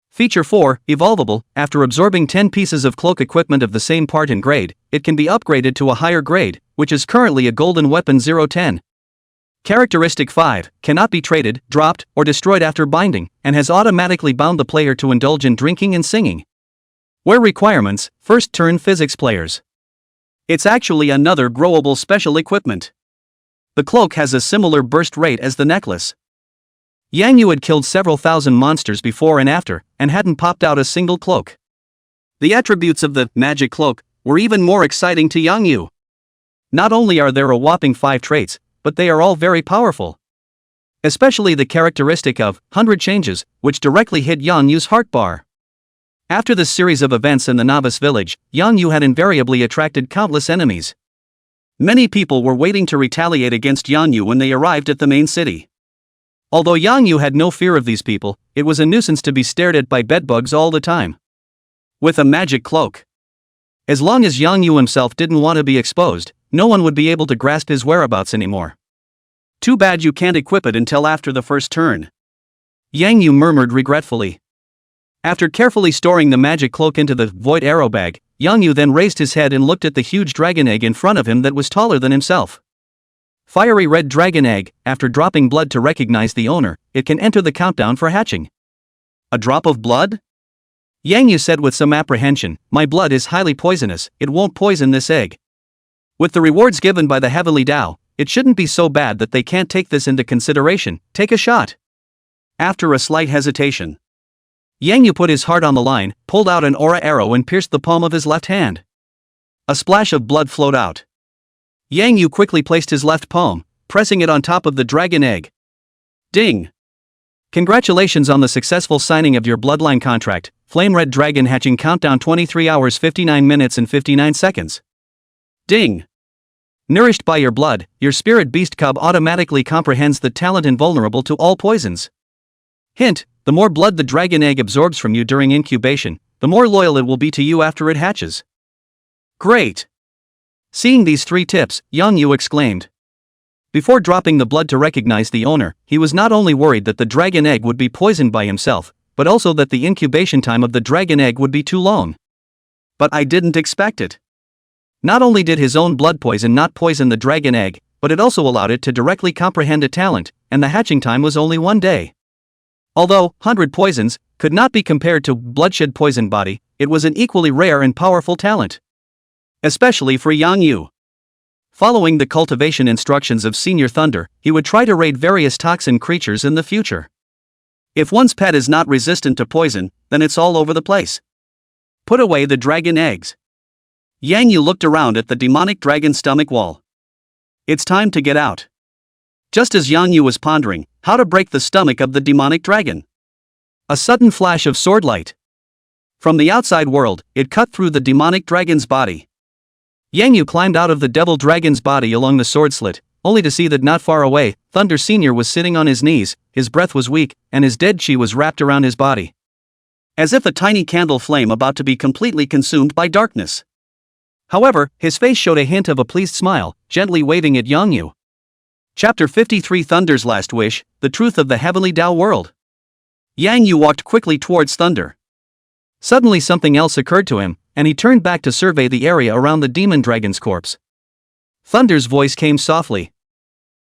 Feature 4, evolvable. After absorbing 10 pieces of cloak equipment of the same part and grade, it can be upgraded to a higher grade, which is currently a golden weapon 010. Characteristic 5, cannot be traded, dropped, or destroyed after binding, and has automatically bound the player to indulge in drinking and singing. Where requirements, first turn physics players. It's actually another growable special equipment. The cloak has a similar burst rate as the necklace. Yang Yu had killed several thousand monsters before and after, and hadn't popped out a single cloak. The attributes of the magic cloak were even more exciting to Yang Yu. Not only are there a whopping 5 traits, but they are all very powerful. Especially the characteristic of 100 changes, which directly hit Yang Yu's heart bar. After this series of events in the novice village, Yang Yu had invariably attracted countless enemies. Many people were waiting to retaliate against Yang Yu when they arrived at the main city. Although Yang Yu had no fear of these people, it was a nuisance to be stared at by bedbugs all the time. With a magic cloak, as long as Yang Yu himself didn't want to be exposed, no one would be able to grasp his whereabouts anymore. Too bad you can't equip it until after the first turn. Yang Yu murmured regretfully. After carefully storing the magic cloak into the void arrow bag, Yang Yu then raised his head and looked at the huge dragon egg in front of him that was taller than himself. Fiery red dragon egg. After dropping blood to recognize the owner, it can enter the countdown for hatching. A drop of blood? Yang Yu said with some apprehension, my blood is highly poisonous, it won't poison this egg. With the rewards given by the Heavenly Tao, it shouldn't be so bad that they can't take this into consideration. Take a shot. After a slight hesitation, Yang Yu put his heart on the line, pulled out an aura arrow and pierced the palm of his left hand. A splash of blood flowed out. Yang Yu quickly placed his left palm, pressing it on top of the dragon egg. Ding! Congratulations on the successful signing of your bloodline contract. Flame Red Dragon hatching countdown 23 hours 59 minutes and 59 seconds. Ding! Nourished by your blood, your spirit beast cub automatically comprehends the talent invulnerable to all poisons. Hint, the more blood the dragon egg absorbs from you during incubation, the more loyal it will be to you after it hatches. Great! Seeing these 3 tips, Yang Yu exclaimed. Before dropping the blood to recognize the owner, he was not only worried that the dragon egg would be poisoned by himself, but also that the incubation time of the dragon egg would be too long. But I didn't expect it. Not only did his own blood poison not poison the dragon egg, but it also allowed it to directly comprehend a talent, and the hatching time was only 1 day. Although 100 poisons could not be compared to bloodshed poison body, it was an equally rare and powerful talent. Especially for Yang Yu. Following the cultivation instructions of Senior Thunder, he would try to raid various toxin creatures in the future. If one's pet is not resistant to poison, then it's all over the place. Put away the dragon eggs. Yang Yu looked around at the demonic dragon stomach wall. It's time to get out. Just as Yang Yu was pondering how to break the stomach of the demonic dragon, a sudden flash of sword light from the outside world, it cut through the demonic dragon's body. Yang Yu climbed out of the devil dragon's body along the sword slit, only to see that not far away, Thunder Senior was sitting on his knees, his breath was weak, and his dead chi was wrapped around his body. As if a tiny candle flame about to be completely consumed by darkness. However, his face showed a hint of a pleased smile, gently waving at Yang Yu. Chapter 53 Thunder's Last Wish, The Truth of the Heavenly Tao World. Yang Yu walked quickly towards Thunder. Suddenly something else occurred to him, and he turned back to survey the area around the demon dragon's corpse. Thunder's voice came softly.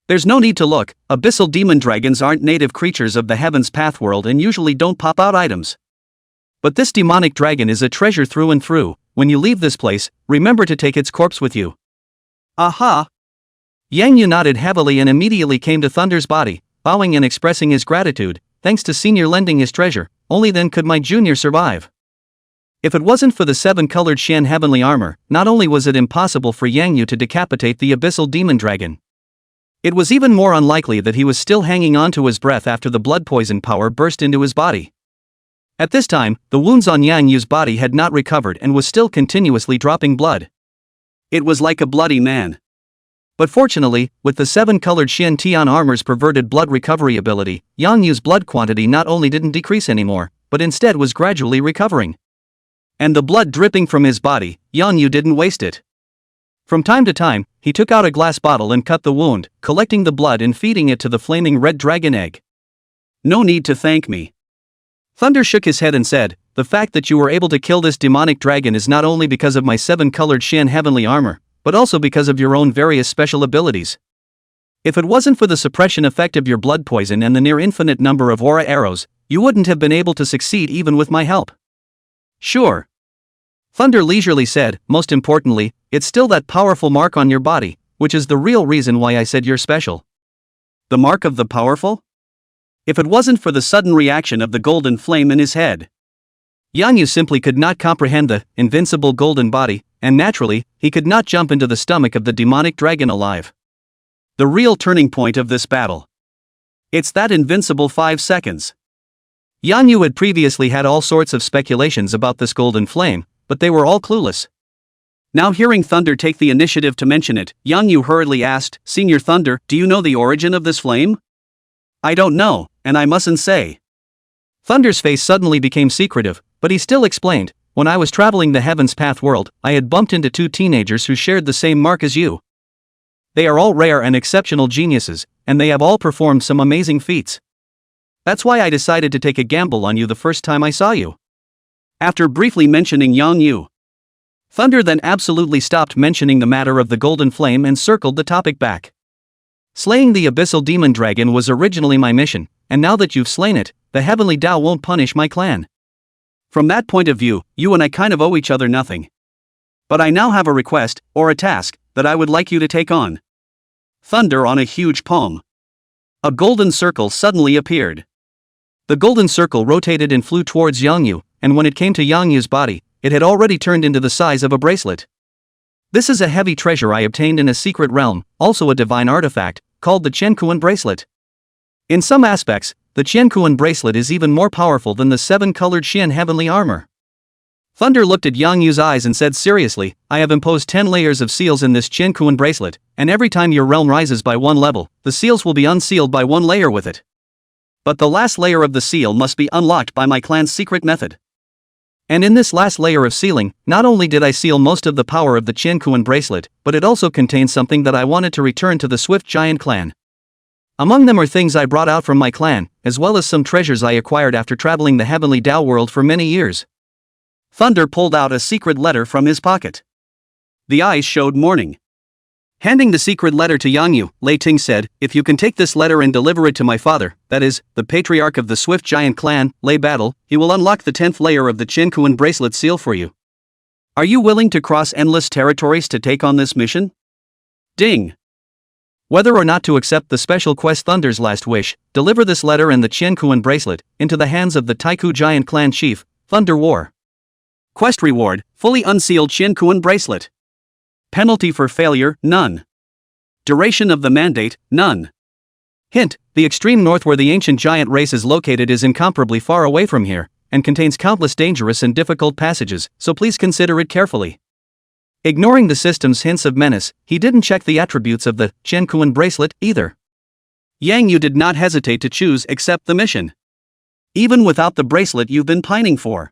There's no need to look, abyssal demon dragons aren't native creatures of the Heaven's Path world and usually don't pop out items. But this demonic dragon is a treasure through and through. When you leave this place, remember to take its corpse with you. Aha! Yang Yu nodded heavily and immediately came to Thunder's body, bowing and expressing his gratitude. Thanks to Senior lending his treasure, only then could my junior survive. If it wasn't for the 7-colored Shen heavenly armor, not only was it impossible for Yang Yu to decapitate the abyssal demon dragon, it was even more unlikely that he was still hanging on to his breath after the blood poison power burst into his body. At this time, the wounds on Yang Yu's body had not recovered and was still continuously dropping blood. It was like a bloody man. But fortunately, with the 7-colored Shen Tian armor's perverted blood recovery ability, Yang Yu's blood quantity not only didn't decrease anymore, but instead was gradually recovering. And the blood dripping from his body, Yang Yu didn't waste it. From time to time, he took out a glass bottle and cut the wound, collecting the blood and feeding it to the flaming red dragon egg. No need to thank me. Thunder shook his head and said, the fact that you were able to kill this demonic dragon is not only because of my 7-colored Shen heavenly armor, but also because of your own various special abilities. If it wasn't for the suppression effect of your blood poison and the near infinite number of aura arrows, you wouldn't have been able to succeed even with my help. Sure. Thunder leisurely said, most importantly, it's still that powerful mark on your body, which is the real reason why I said you're special. The mark of the powerful? If it wasn't for the sudden reaction of the golden flame in his head. Yang Yu simply could not comprehend the invincible golden body, and naturally, he could not jump into the stomach of the demonic dragon alive. The real turning point of this battle. It's that invincible 5 seconds. Yang Yu had previously had all sorts of speculations about this golden flame, but they were all clueless. Now hearing Thunder take the initiative to mention it, Yang Yu hurriedly asked, Senior Thunder, do you know the origin of this flame? I don't know, and I mustn't say. Thunder's face suddenly became secretive, but he still explained, when I was traveling the Heaven's Path world, I had bumped into 2 teenagers who shared the same mark as you. They are all rare and exceptional geniuses, and they have all performed some amazing feats. That's why I decided to take a gamble on you the first time I saw you. After briefly mentioning Yang Yu, Thunder then absolutely stopped mentioning the matter of the golden flame and circled the topic back. Slaying the abyssal demon dragon was originally my mission, and now that you've slain it, the heavenly Tao won't punish my clan. From that point of view, you and I kind of owe each other nothing. But I now have a request, or a task, that I would like you to take on. Thunder on a huge palm. A golden circle suddenly appeared. The golden circle rotated and flew towards Yangyu, and when it came to Yangyu's body, it had already turned into the size of a bracelet. This is a heavy treasure I obtained in a secret realm, also a divine artifact, called the Qianquan bracelet. In some aspects, the Qianquan bracelet is even more powerful than the 7-colored Qian heavenly armor. Thunder looked at Yangyu's eyes and said seriously, I have imposed 10 layers of seals in this Qianquan bracelet, and every time your realm rises by 1 level, the seals will be unsealed by 1 layer with it. But the last layer of the seal must be unlocked by my clan's secret method. And in this last layer of sealing, not only did I seal most of the power of the Qianquan bracelet, but it also contains something that I wanted to return to the Swift Giant clan. Among them are things I brought out from my clan, as well as some treasures I acquired after traveling the heavenly Dao world for many years. Thunder pulled out a secret letter from his pocket. The eyes showed mourning. Handing the secret letter to Yangyu, Lei Ting said, if you can take this letter and deliver it to my father, that is, the patriarch of the Swift Giant clan, Lei Battle, he will unlock the 10th layer of the Qianquan bracelet seal for you. Are you willing to cross endless territories to take on this mission? Ding. Whether or not to accept the special quest Thunder's last wish, deliver this letter and the Qianquan bracelet into the hands of the Taiku Giant clan chief, Thunder War. Quest reward, fully unsealed Qianquan bracelet. Penalty for failure, none. Duration of the mandate, none. Hint, the extreme north where the ancient giant race is located is incomparably far away from here, and contains countless dangerous and difficult passages, so please consider it carefully. Ignoring the system's hints of menace, he didn't check the attributes of the Qianquan bracelet either. Yangyu did not hesitate to choose accept the mission. Even without the bracelet you've been pining for.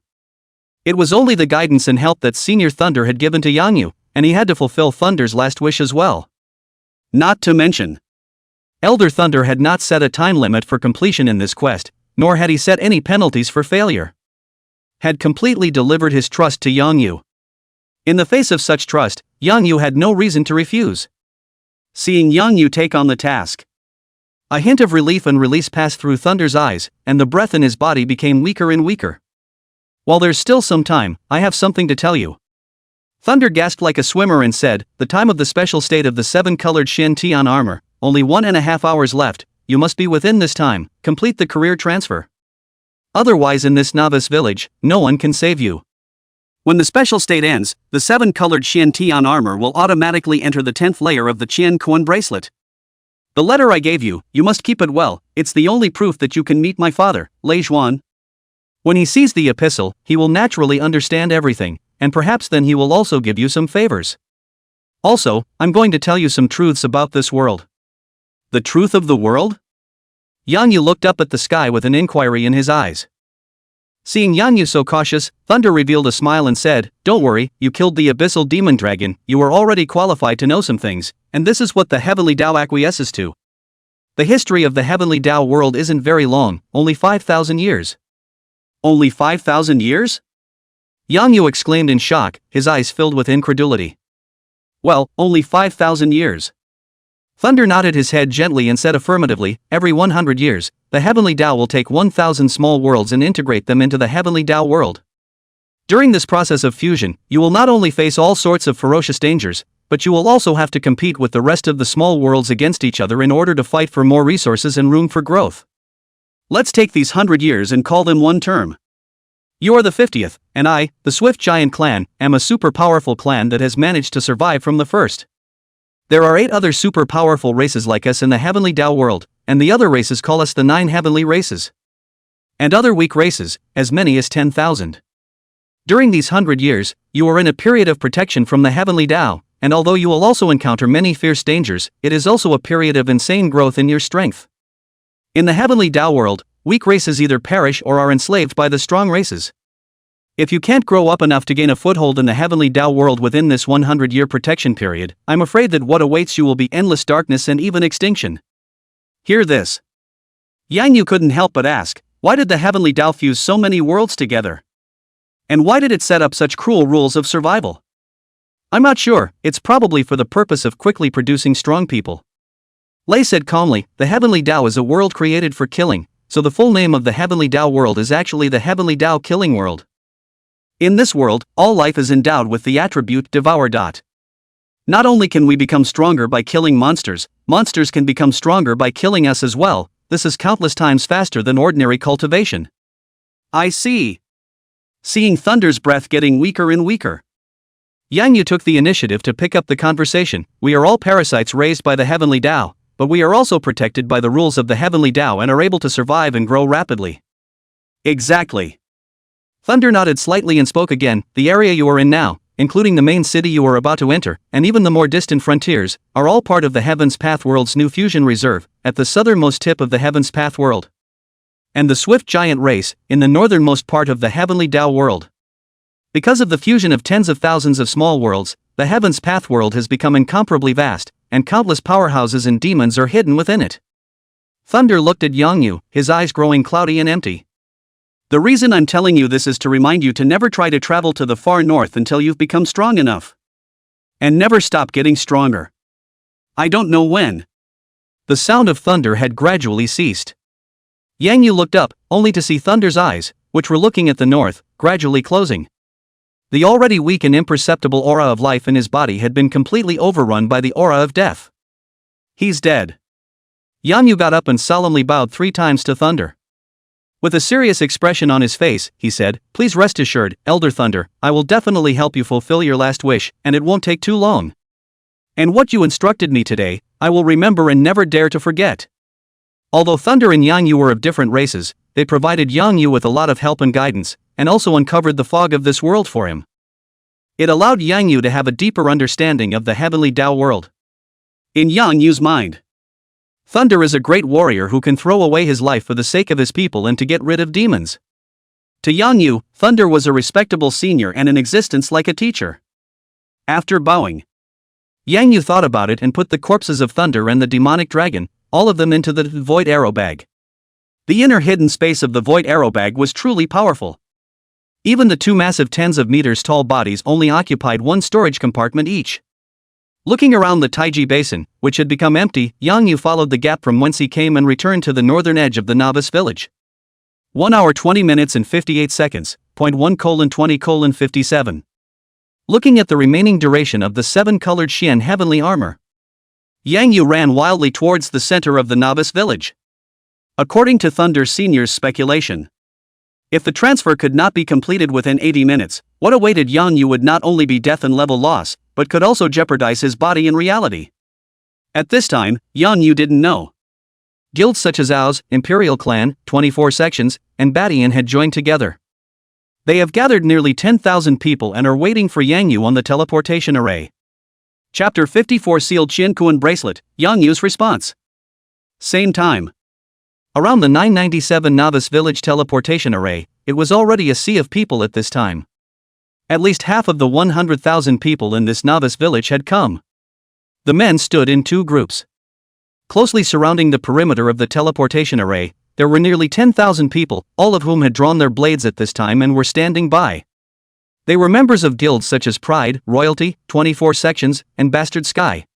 It was only the guidance and help that Senior Thunder had given to Yangyu, and he had to fulfill Thunder's last wish as well. Not to mention, Elder Thunder had not set a time limit for completion in this quest, nor had he set any penalties for failure. Had completely delivered his trust to Yangyu. In the face of such trust, Yangyu had no reason to refuse. Seeing Yangyu take on the task, a hint of relief and release passed through Thunder's eyes, and the breath in his body became weaker and weaker. While there's still some time, I have something to tell you. Thunder gasped like a swimmer and said, the time of the special state of the 7-colored Shin Tian armor, only 1.5 hours left, you must be within this time, complete the career transfer. Otherwise in this novice village, no one can save you. When the special state ends, the 7-colored Shin Tian armor will automatically enter the 10th layer of the Qianquan bracelet. The letter I gave you, you must keep it well, it's the only proof that you can meet my father, Lei Zhuan. When he sees the epistle, he will naturally understand everything, and perhaps then he will also give you some favors. Also, I'm going to tell you some truths about this world. The truth of the world? Yangyu looked up at the sky with an inquiry in his eyes. Seeing Yangyu so cautious, Thunder revealed a smile and said, don't worry, you killed the abyssal demon dragon, you are already qualified to know some things, and this is what the heavenly Dao acquiesces to. The history of the heavenly Dao world isn't very long, only 5,000 years. Only 5,000 years? Yangyu exclaimed in shock, his eyes filled with incredulity. Well, only 5,000 years. Thunder nodded his head gently and said affirmatively, every 100 years, the heavenly Dao will take 1,000 small worlds and integrate them into the heavenly Dao world. During this process of fusion, you will not only face all sorts of ferocious dangers, but you will also have to compete with the rest of the small worlds against each other in order to fight for more resources and room for growth. Let's take these 100 years and call them one term. You are the 50th, and I, the Swift Giant clan, am a super powerful clan that has managed to survive from the first. There are 8 other super powerful races like us in the heavenly Dao world, and the other races call us the 9 heavenly races. And other weak races, as many as 10,000. During these 100 years, you are in a period of protection from the heavenly Dao, and although you will also encounter many fierce dangers, it is also a period of insane growth in your strength. In the heavenly Dao world, weak races either perish or are enslaved by the strong races. If you can't grow up enough to gain a foothold in the heavenly Dao world within this 100-year protection period, I'm afraid that what awaits you will be endless darkness and even extinction. Hear this. Yangyu couldn't help but ask, why did the heavenly Dao fuse so many worlds together? And why did it set up such cruel rules of survival? I'm not sure, it's probably for the purpose of quickly producing strong people. Lei said calmly, the heavenly Dao is a world created for killing, so the full name of the heavenly Dao world is actually the heavenly Dao killing world. In this world, all life is endowed with the attribute devour. Not only can we become stronger by killing monsters, monsters can become stronger by killing us as well, this is countless times faster than ordinary cultivation. I see. Seeing Thunder's breath getting weaker and weaker, Yang Yu took the initiative to pick up the conversation. We are all parasites raised by the heavenly Tao, but we are also protected by the rules of the heavenly Tao and are able to survive and grow rapidly. Exactly. Thunder nodded slightly and spoke again. The area you are in now, including the main city you are about to enter, and even the more distant frontiers, are all part of the Heaven's Path World's new fusion reserve, at the southernmost tip of the Heaven's Path World. And the Swift Giant Race, in the northernmost part of the Heavenly Tao World. Because of the fusion of tens of thousands of small worlds, the Heaven's Path World has become incomparably vast, and countless powerhouses and demons are hidden within it. Thunder looked at Yang Yu, his eyes growing cloudy and empty. The reason I'm telling you this is to remind you to never try to travel to the far north until you've become strong enough. And never stop getting stronger. I don't know when. The sound of thunder had gradually ceased. Yang Yu looked up, only to see Thunder's eyes, which were looking at the north, gradually closing. The already weak and imperceptible aura of life in his body had been completely overrun by the aura of death. He's dead. Yang Yu got up and solemnly bowed 3 times to Thunder. With a serious expression on his face, he said, "Please rest assured, Elder Thunder, I will definitely help you fulfill your last wish, and it won't take too long. And what you instructed me today, I will remember and never dare to forget." Although Thunder and Yang Yu were of different races, they provided Yang Yu with a lot of help and guidance, and also uncovered the fog of this world for him. It allowed Yang Yu to have a deeper understanding of the heavenly Tao world. In Yang Yu's mind, Thunder is a great warrior who can throw away his life for the sake of his people and to get rid of demons. To Yang Yu, Thunder was a respectable senior and in existence like a teacher. After bowing, Yang Yu thought about it and put the corpses of Thunder and the demonic dragon, all of them into the void arrow bag. The inner hidden space of the void arrow bag was truly powerful. Even the 2 massive tens of meters tall bodies only occupied 1 storage compartment each. Looking around the Taiji Basin, which had become empty, Yang Yu followed the gap from whence he came and returned to the northern edge of the novice village. 1 hour 20 minutes and 58 seconds, 1:20:57. Looking at the remaining duration of the 7-colored Xian heavenly armor, Yang Yu ran wildly towards the center of the novice village. According to Thunder Senior's speculation, if the transfer could not be completed within 80 minutes, what awaited Yang Yu would not only be death and level loss, but could also jeopardize his body in reality. At this time, Yang Yu didn't know. Guilds such as Ao's, Imperial Clan, 24 Sections, and Badian had joined together. They have gathered nearly 10,000 people and are waiting for Yang Yu on the teleportation array. Chapter 54 Sealed Qianquan Bracelet, Yang Yu's response. Same time. Around the 997 Novice Village teleportation array, it was already a sea of people at this time. At least half of the 100,000 people in this novice village had come. The men stood in 2 groups. Closely surrounding the perimeter of the teleportation array, there were nearly 10,000 people, all of whom had drawn their blades at this time and were standing by. They were members of guilds such as Pride, Royalty, 24 Sections, and Bastard Sky.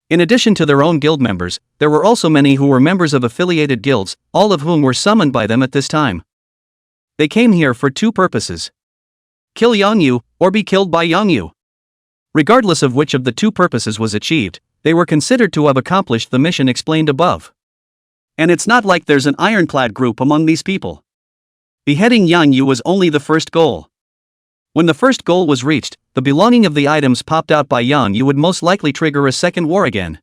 In addition to their own guild members, there were also many who were members of affiliated guilds, all of whom were summoned by them at this time. They came here for 2 purposes. Kill Yang Yu, or be killed by Yang Yu. Regardless of which of the 2 purposes was achieved, they were considered to have accomplished the mission explained above. And it's not like there's an ironclad group among these people. Beheading Yang Yu was only the first goal. When the first goal was reached, the belonging of the items popped out by Yang Yu would most likely trigger a second war again.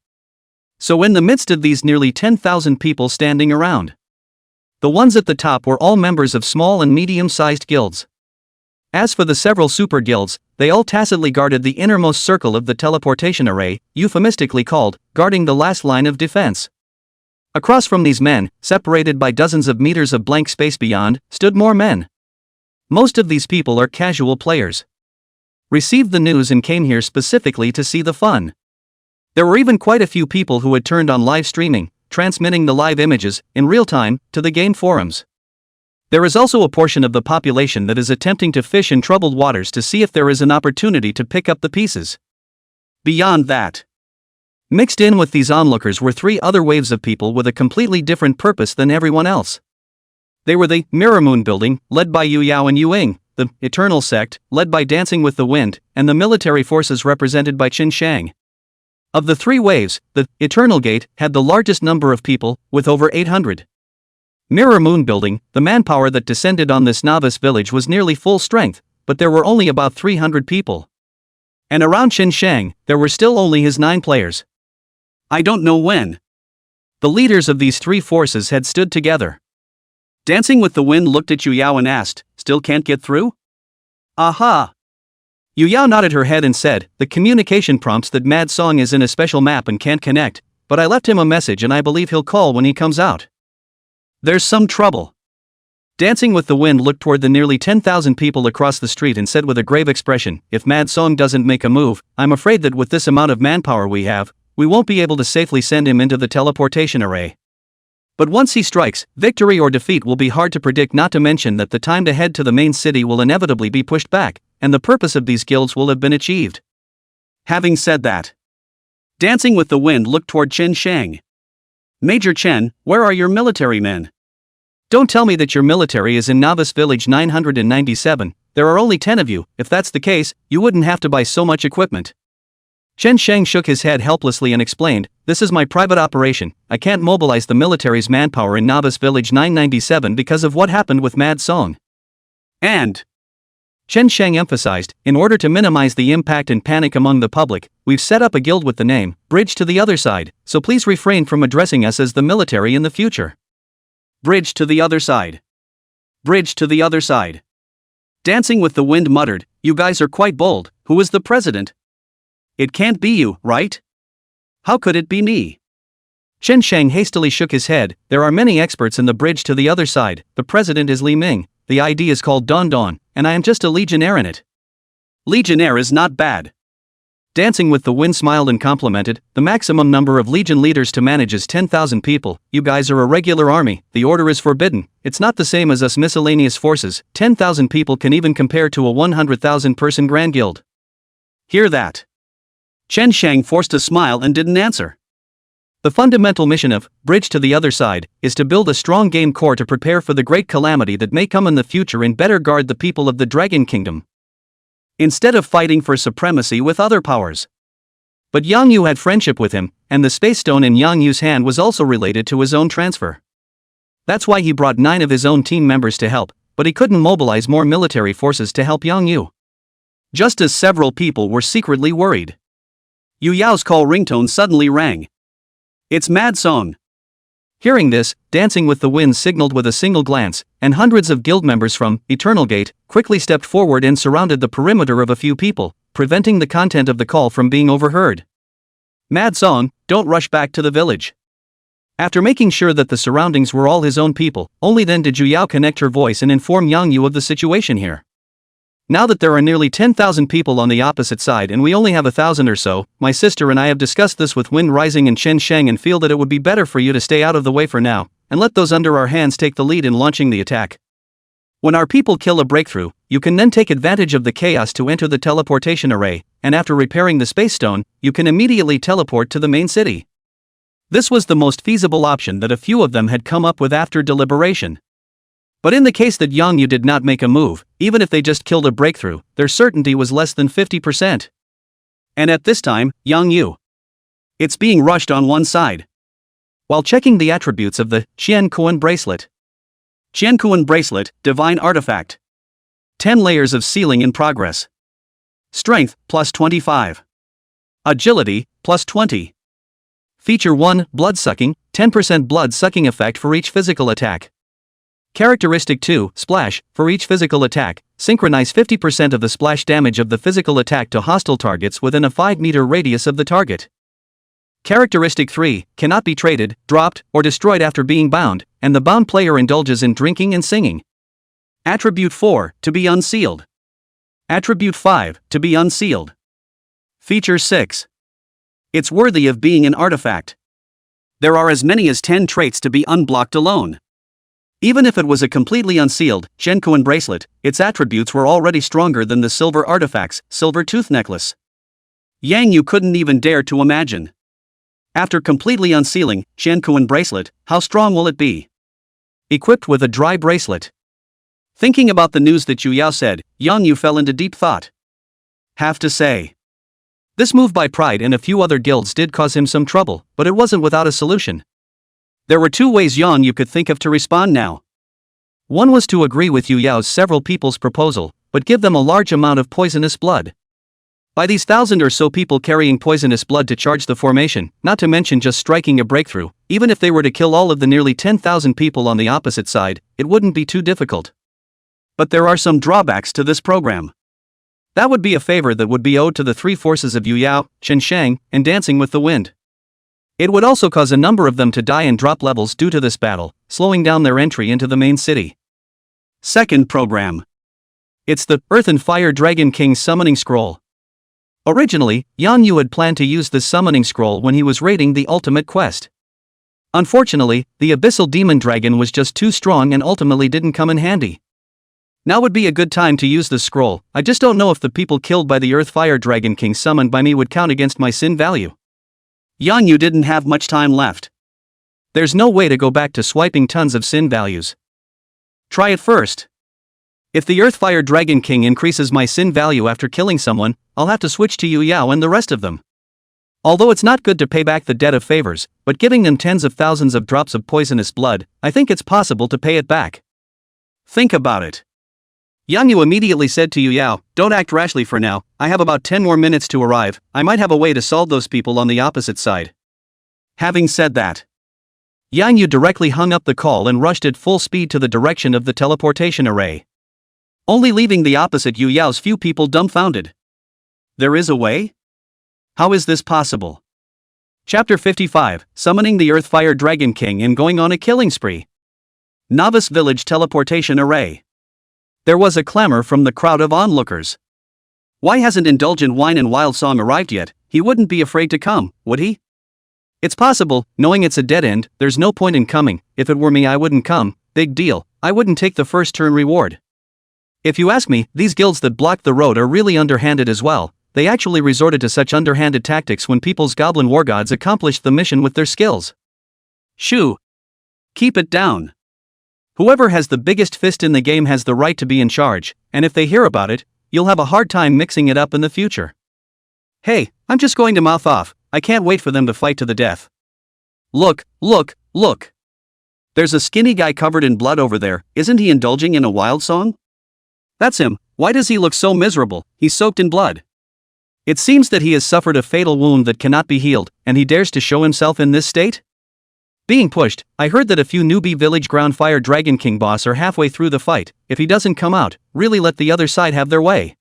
So in the midst of these nearly 10,000 people standing around, the ones at the top were all members of small and medium-sized guilds. As for the several super guilds, they all tacitly guarded the innermost circle of the teleportation array, euphemistically called, guarding the last line of defense. Across from these men, separated by dozens of meters of blank space beyond, stood more men. Most of these people are casual players. Received the news and came here specifically to see the fun. There were even quite a few people who had turned on live streaming, transmitting the live images, in real time, to the game forums. There is also a portion of the population that is attempting to fish in troubled waters to see if there is an opportunity to pick up the pieces. Beyond that, mixed in with these onlookers were 3 other waves of people with a completely different purpose than everyone else. They were the Mirror Moon Building, led by Yu Yao and Yu Ying, the Eternal Sect, led by Dancing with the Wind, and the military forces represented by Qin Shang. Of the three waves, the Eternal Gate had the largest number of people, with over 800. Mirror Moon Building, the manpower that descended on this novice village was nearly full strength, but there were only about 300 people. And around Qin Shang, there were still only his 9 players. I don't know when the leaders of these three forces had stood together. Dancing with the Wind looked at Yu Yao and asked, "Still can't get through?" "Aha!" Yu Yao nodded her head and said, "The communication prompts that Mad Song is in a special map and can't connect, but I left him a message and I believe he'll call when he comes out." "There's some trouble." Dancing with the Wind looked toward the nearly 10,000 people across the street and said with a grave expression, "If Mad Song doesn't make a move, I'm afraid that with this amount of manpower we have, we won't be able to safely send him into the teleportation array. But once he strikes, victory or defeat will be hard to predict, not to mention that the time to head to the main city will inevitably be pushed back, and the purpose of these guilds will have been achieved." Having said that, Dancing with the Wind looked toward Qin Shang. "Major Chen, where are your military men? Don't tell me that your military is in Novice Village 997, there are only 10 of you. If that's the case, you wouldn't have to buy so much equipment." Qin Shang shook his head helplessly and explained, "This is my private operation, I can't mobilize the military's manpower in Novice Village 997 because of what happened with Mad Song." And Qin Shang emphasized, "In order to minimize the impact and panic among the public, we've set up a guild with the name, Bridge to the Other Side, so please refrain from addressing us as the military in the future." Bridge to the other side. Bridge to the other side. Dancing with the Wind muttered, "You guys are quite bold. Who is the president? It can't be you, right? How could it be me?" Qin Shang hastily shook his head, "There are many experts in the Bridge to the Other Side. The president is Li Ming, the ID is called Don Don, and I am just a legionnaire in it." "Legionnaire is not bad." Dancing with the Wind smiled and complimented, "The maximum number of legion leaders to manage is 10,000 people. You guys are a regular army, the order is forbidden. It's not the same as us miscellaneous forces. 10,000 people can even compare to a 100,000 person grand guild." "Hear that?" Qin Shang forced a smile and didn't answer. The fundamental mission of Bridge to the Other Side is to build a strong game core to prepare for the great calamity that may come in the future and better guard the people of the Dragon Kingdom, instead of fighting for supremacy with other powers. But Yang Yu had friendship with him, and the space stone in Yang Yu's hand was also related to his own transfer. That's why he brought 9 of his own team members to help, but he couldn't mobilize more military forces to help Yang Yu. Just as several people were secretly worried, Yu Yao's call ringtone suddenly rang. "It's Mad Song." Hearing this, Dancing with the Wind signaled with a single glance, and hundreds of guild members from Eternal Gate quickly stepped forward and surrounded the perimeter of a few people, preventing the content of the call from being overheard. "Mad Song, don't rush back to the village." After making sure that the surroundings were all his own people, only then did Yu Yao connect her voice and inform Yang Yu of the situation here. "Now that there are nearly 10,000 people on the opposite side and we only have 1,000 or so, my sister and I have discussed this with Wind Rising and Qin Shang and feel that it would be better for you to stay out of the way for now, and let those under our hands take the lead in launching the attack. When our people kill a breakthrough, you can then take advantage of the chaos to enter the teleportation array, and after repairing the space stone, you can immediately teleport to the main city." This was the most feasible option that a few of them had come up with after deliberation. But in the case that Yang Yu did not make a move, even if they just killed a breakthrough, their certainty was less than 50%. And at this time, Yang Yu, it's being rushed on one side. While checking the attributes of the Qian Kuan bracelet. Qian Kuan bracelet, divine artifact. 10 layers of sealing in progress. Strength, plus 25. Agility, plus 20. Feature 1, blood sucking, 10% blood sucking effect for each physical attack. Characteristic 2, Splash, for each physical attack, synchronize 50% of the splash damage of the physical attack to hostile targets within a 5-meter radius of the target. Characteristic 3, cannot be traded, dropped, or destroyed after being bound, and the bound player indulges in drinking and singing. Attribute 4, to be unsealed. Attribute 5, to be unsealed. Feature 6. It's worthy of being an artifact. There are as many as 10 traits to be unblocked alone. Even if it was a completely unsealed Qian Kuan bracelet, its attributes were already stronger than the silver artifact's silver tooth necklace. Yang Yu couldn't even dare to imagine. After completely unsealing Qian Kuan bracelet, how strong will it be? Equipped with a dry bracelet. Thinking about the news that Yu Yao said, Yang Yu fell into deep thought. Have to say, This move by Pride and a few other guilds did cause him some trouble, but it wasn't without a solution. There were two ways Yang Yu could think of to respond now. One was to agree with Yu Yao's several people's proposal, but give them a large amount of poisonous blood. By these 1,000 or so people carrying poisonous blood to charge the formation, not to mention just striking a breakthrough, even if they were to kill all of the nearly 10,000 people on the opposite side, it wouldn't be too difficult. But there are some drawbacks to this program. That would be a favor that would be owed to the three forces of Yu Yao, Chen Shang, and Dancing with the Wind. It would also cause a number of them to die and drop levels due to this battle, slowing down their entry into the main city. Second program. It's the Earth and Fire Dragon King Summoning Scroll. Originally, Yang Yu had planned to use this summoning scroll when he was raiding the ultimate quest. Unfortunately, the Abyssal Demon Dragon was just too strong and ultimately didn't come in handy. Now would be a good time to use this scroll. I just don't know if the people killed by the Earth Fire Dragon King summoned by me would count against my sin value. Yang Yu didn't have much time left. There's no way to go back to swiping tons of sin values. Try it first. If the Earth Fire Dragon King increases my sin value after killing someone, I'll have to switch to Yu Yao and the rest of them. Although it's not good to pay back the debt of favors, but giving them tens of thousands of drops of poisonous blood, I think it's possible to pay it back. Think about it. Yang Yu immediately said to Yu Yao, "Don't act rashly for now, I have about 10 more minutes to arrive, I might have a way to solve those people on the opposite side." Having said that, Yang Yu directly hung up the call and rushed at full speed to the direction of the teleportation array, only leaving the opposite Yu Yao's few people dumbfounded. There is a way? How is this possible? Chapter 55, Summoning the Earth Fire Dragon King and Going on a Killing Spree. Novice Village Teleportation Array. There was a clamor from the crowd of onlookers. Why hasn't Indulgent Wine and Wild Song arrived yet? He wouldn't be afraid to come, would he? It's possible, knowing it's a dead end, there's no point in coming. If it were me I wouldn't come, big deal, I wouldn't take the first turn reward. If you ask me, these guilds that block the road are really underhanded as well. They actually resorted to such underhanded tactics when people's goblin war gods accomplished the mission with their skills. Shoo! Keep it down. Whoever has the biggest fist in the game has the right to be in charge, and if they hear about it, you'll have a hard time mixing it up in the future. Hey, I'm just going to mouth off, I can't wait for them to fight to the death. Look, look, look. There's a skinny guy covered in blood over there, isn't he indulging in a wild song? That's him. Why does he look so miserable? He's soaked in blood. It seems that he has suffered a fatal wound that cannot be healed, and he dares to show himself in this state? Being pushed, I heard that a few newbie village ground fire dragon king boss are halfway through the fight. If he doesn't come out, really let the other side have their way.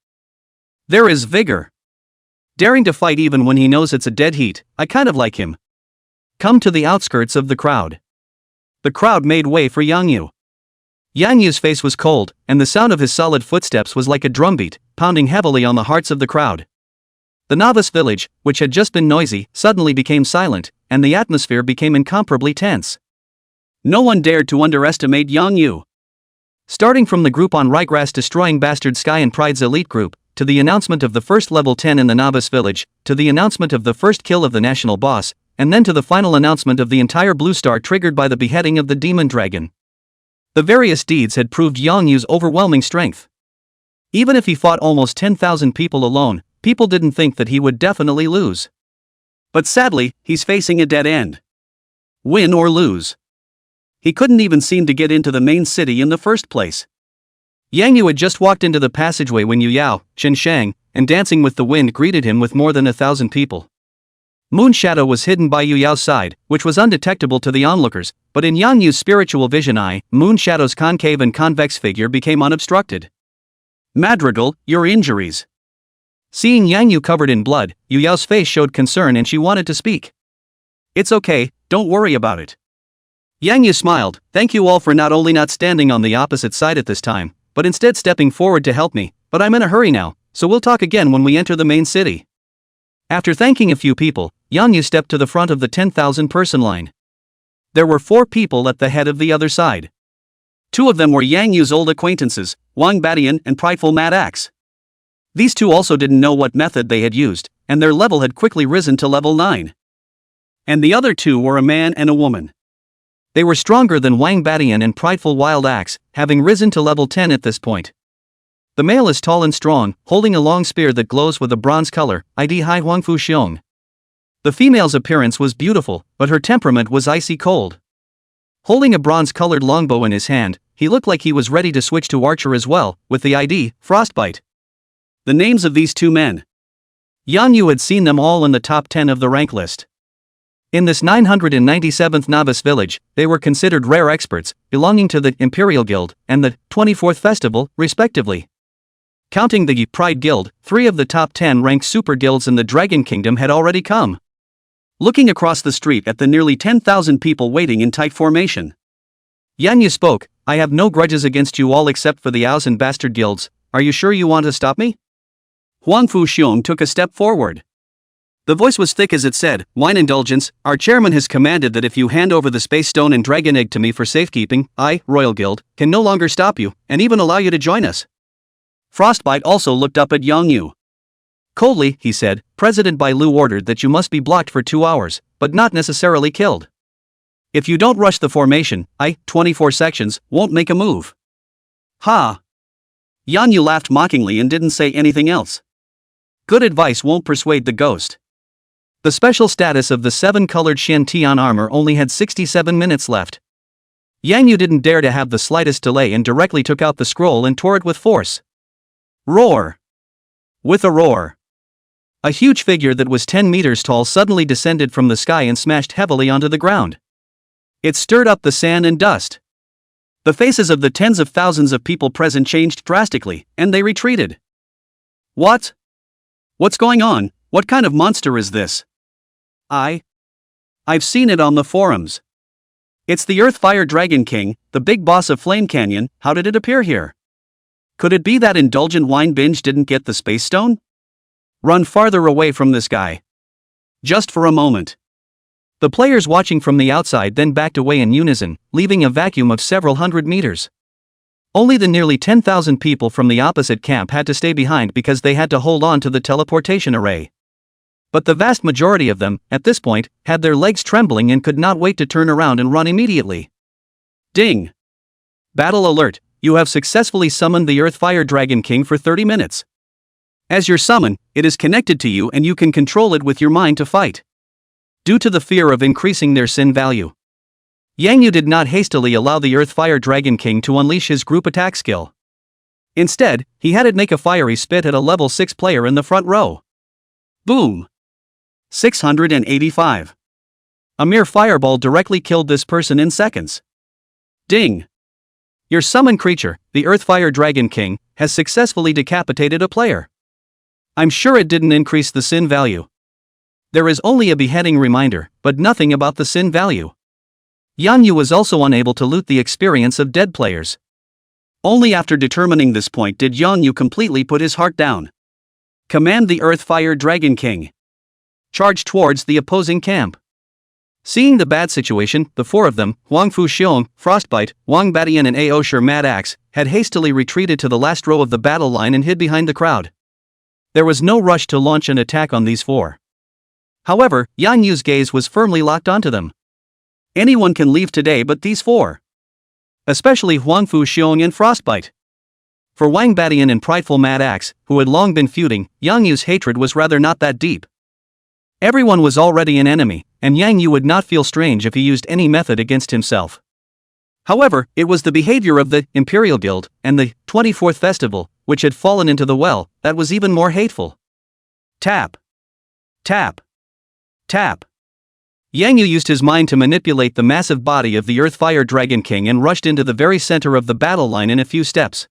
There is vigor. Daring to fight even when he knows it's a dead heat, I kind of like him. Come to the outskirts of the crowd. The crowd made way for Yang Yu. Yang Yu's face was cold, and the sound of his solid footsteps was like a drumbeat, pounding heavily on the hearts of the crowd. The novice village, which had just been noisy, suddenly became silent, and the atmosphere became incomparably tense. No one dared to underestimate Yang Yu. Starting from the group on Ryegrass destroying Bastard Sky and Pride's elite group, to the announcement of the first level 10 in the novice village, to the announcement of the first kill of the national boss, and then to the final announcement of the entire blue star triggered by the beheading of the demon dragon. The various deeds had proved Yang Yu's overwhelming strength. Even if he fought almost 10,000 people alone, people didn't think that he would definitely lose. But sadly, he's facing a dead end. Win or lose. He couldn't even seem to get into the main city in the first place. Yang Yu had just walked into the passageway when Yu Yao, Chen Shang, and Dancing with the Wind greeted him with more than 1,000 people. Moon Shadow was hidden by Yu Yao's side, which was undetectable to the onlookers, but in Yang Yu's spiritual vision eye, Moon Shadow's concave and convex figure became unobstructed. Madrigal, your injuries. Seeing Yang Yu covered in blood, Yu Yao's face showed concern and she wanted to speak. It's okay, don't worry about it. Yang Yu smiled, thank you all for not only not standing on the opposite side at this time, but instead stepping forward to help me, but I'm in a hurry now, so we'll talk again when we enter the main city. After thanking a few people, Yang Yu stepped to the front of the 10,000 person line. There were 4 people at the head of the other side. 2 of them were Yang Yu's old acquaintances, Wang Badian and Prideful Mad Axe. These 2 also didn't know what method they had used, and their level had quickly risen to level 9. And the other 2 were a man and a woman. They were stronger than Wang Badian and Prideful Wild Axe, having risen to level 10 at this point. The male is tall and strong, holding a long spear that glows with a bronze color, ID Hai Huangfu Xiong. The female's appearance was beautiful, but her temperament was icy cold. Holding a bronze-colored longbow in his hand, he looked like he was ready to switch to archer as well, with the ID, Frostbite. The names of these two men. Yang Yu had seen them all in the top 10 of the rank list. In this 997th novice village, they were considered rare experts, belonging to the Imperial Guild and the 24th Festival, respectively. Counting the Pride Guild, 3 of the top 10 ranked super guilds in the Dragon Kingdom had already come. Looking across the street at the nearly 10,000 people waiting in tight formation, Yang Yu spoke, "I have no grudges against you all except for the Owls and Bastard Guilds. Are you sure you want to stop me?" Huangfu Xiong took a step forward. The voice was thick as it said, "Wine indulgence, our chairman has commanded that if you hand over the space stone and dragon egg to me for safekeeping, I, Royal Guild, can no longer stop you, and even allow you to join us." Frostbite also looked up at Yang Yu. Coldly, he said, "President Bai Lu ordered that you must be blocked for 2 hours, but not necessarily killed. If you don't rush the formation, 24 sections, won't make a move." Ha! Yang Yu laughed mockingly and didn't say anything else. Good advice won't persuade the ghost. The special status of the 7-colored Shen Tian armor only had 67 minutes left. Yang Yu didn't dare to have the slightest delay and directly took out the scroll and tore it with force. Roar! With a roar, a huge figure that was 10 meters tall suddenly descended from the sky and smashed heavily onto the ground. It stirred up the sand and dust. The faces of the tens of thousands of people present changed drastically, and they retreated. What? What's going on? What kind of monster is this? I've seen it on the forums. It's the Earth Fire Dragon King, the big boss of Flame Canyon. How did it appear here? Could it be that indulgent wine binge didn't get the space stone? Run farther away from this guy. Just for a moment. The players watching from the outside then backed away in unison, leaving a vacuum of several hundred meters. Only the nearly 10,000 people from the opposite camp had to stay behind because they had to hold on to the teleportation array. But the vast majority of them, at this point, had their legs trembling and could not wait to turn around and run immediately. Ding! Battle alert, you have successfully summoned the Earth Fire Dragon King for 30 minutes. As your summon, it is connected to you and you can control it with your mind to fight. Due to the fear of increasing their sin value, Yang Yu did not hastily allow the Earth Fire Dragon King to unleash his group attack skill. Instead, he had it make a fiery spit at a level 6 player in the front row. Boom! 685. A mere fireball directly killed this person in seconds. Ding! Your summoned creature, the Earth Fire Dragon King, has successfully decapitated a player. I'm sure it didn't increase the sin value. There is only a beheading reminder, but nothing about the sin value. Yang Yu was also unable to loot the experience of dead players. Only after determining this point did Yang Yu completely put his heart down. Command the Earth Fire Dragon King. Charge towards the opposing camp. Seeing the bad situation, the 4 of them, Huangfu Xiong, Frostbite, Wang Batian and Aosher Mad Axe, had hastily retreated to the last row of the battle line and hid behind the crowd. There was no rush to launch an attack on these 4. However, Yang Yu's gaze was firmly locked onto them. Anyone can leave today but these 4. Especially Huangfu Xiong and Frostbite. For Wang Batian and Prideful Mad Axe, who had long been feuding, Yang Yu's hatred was rather not that deep. Everyone was already an enemy, and Yang Yu would not feel strange if he used any method against himself. However, it was the behavior of the Imperial Guild and the 24th Festival, which had fallen into the well, that was even more hateful. Tap. Tap. Tap. Yang Yu used his mind to manipulate the massive body of the Earth Fire Dragon King and rushed into the very center of the battle line in a few steps.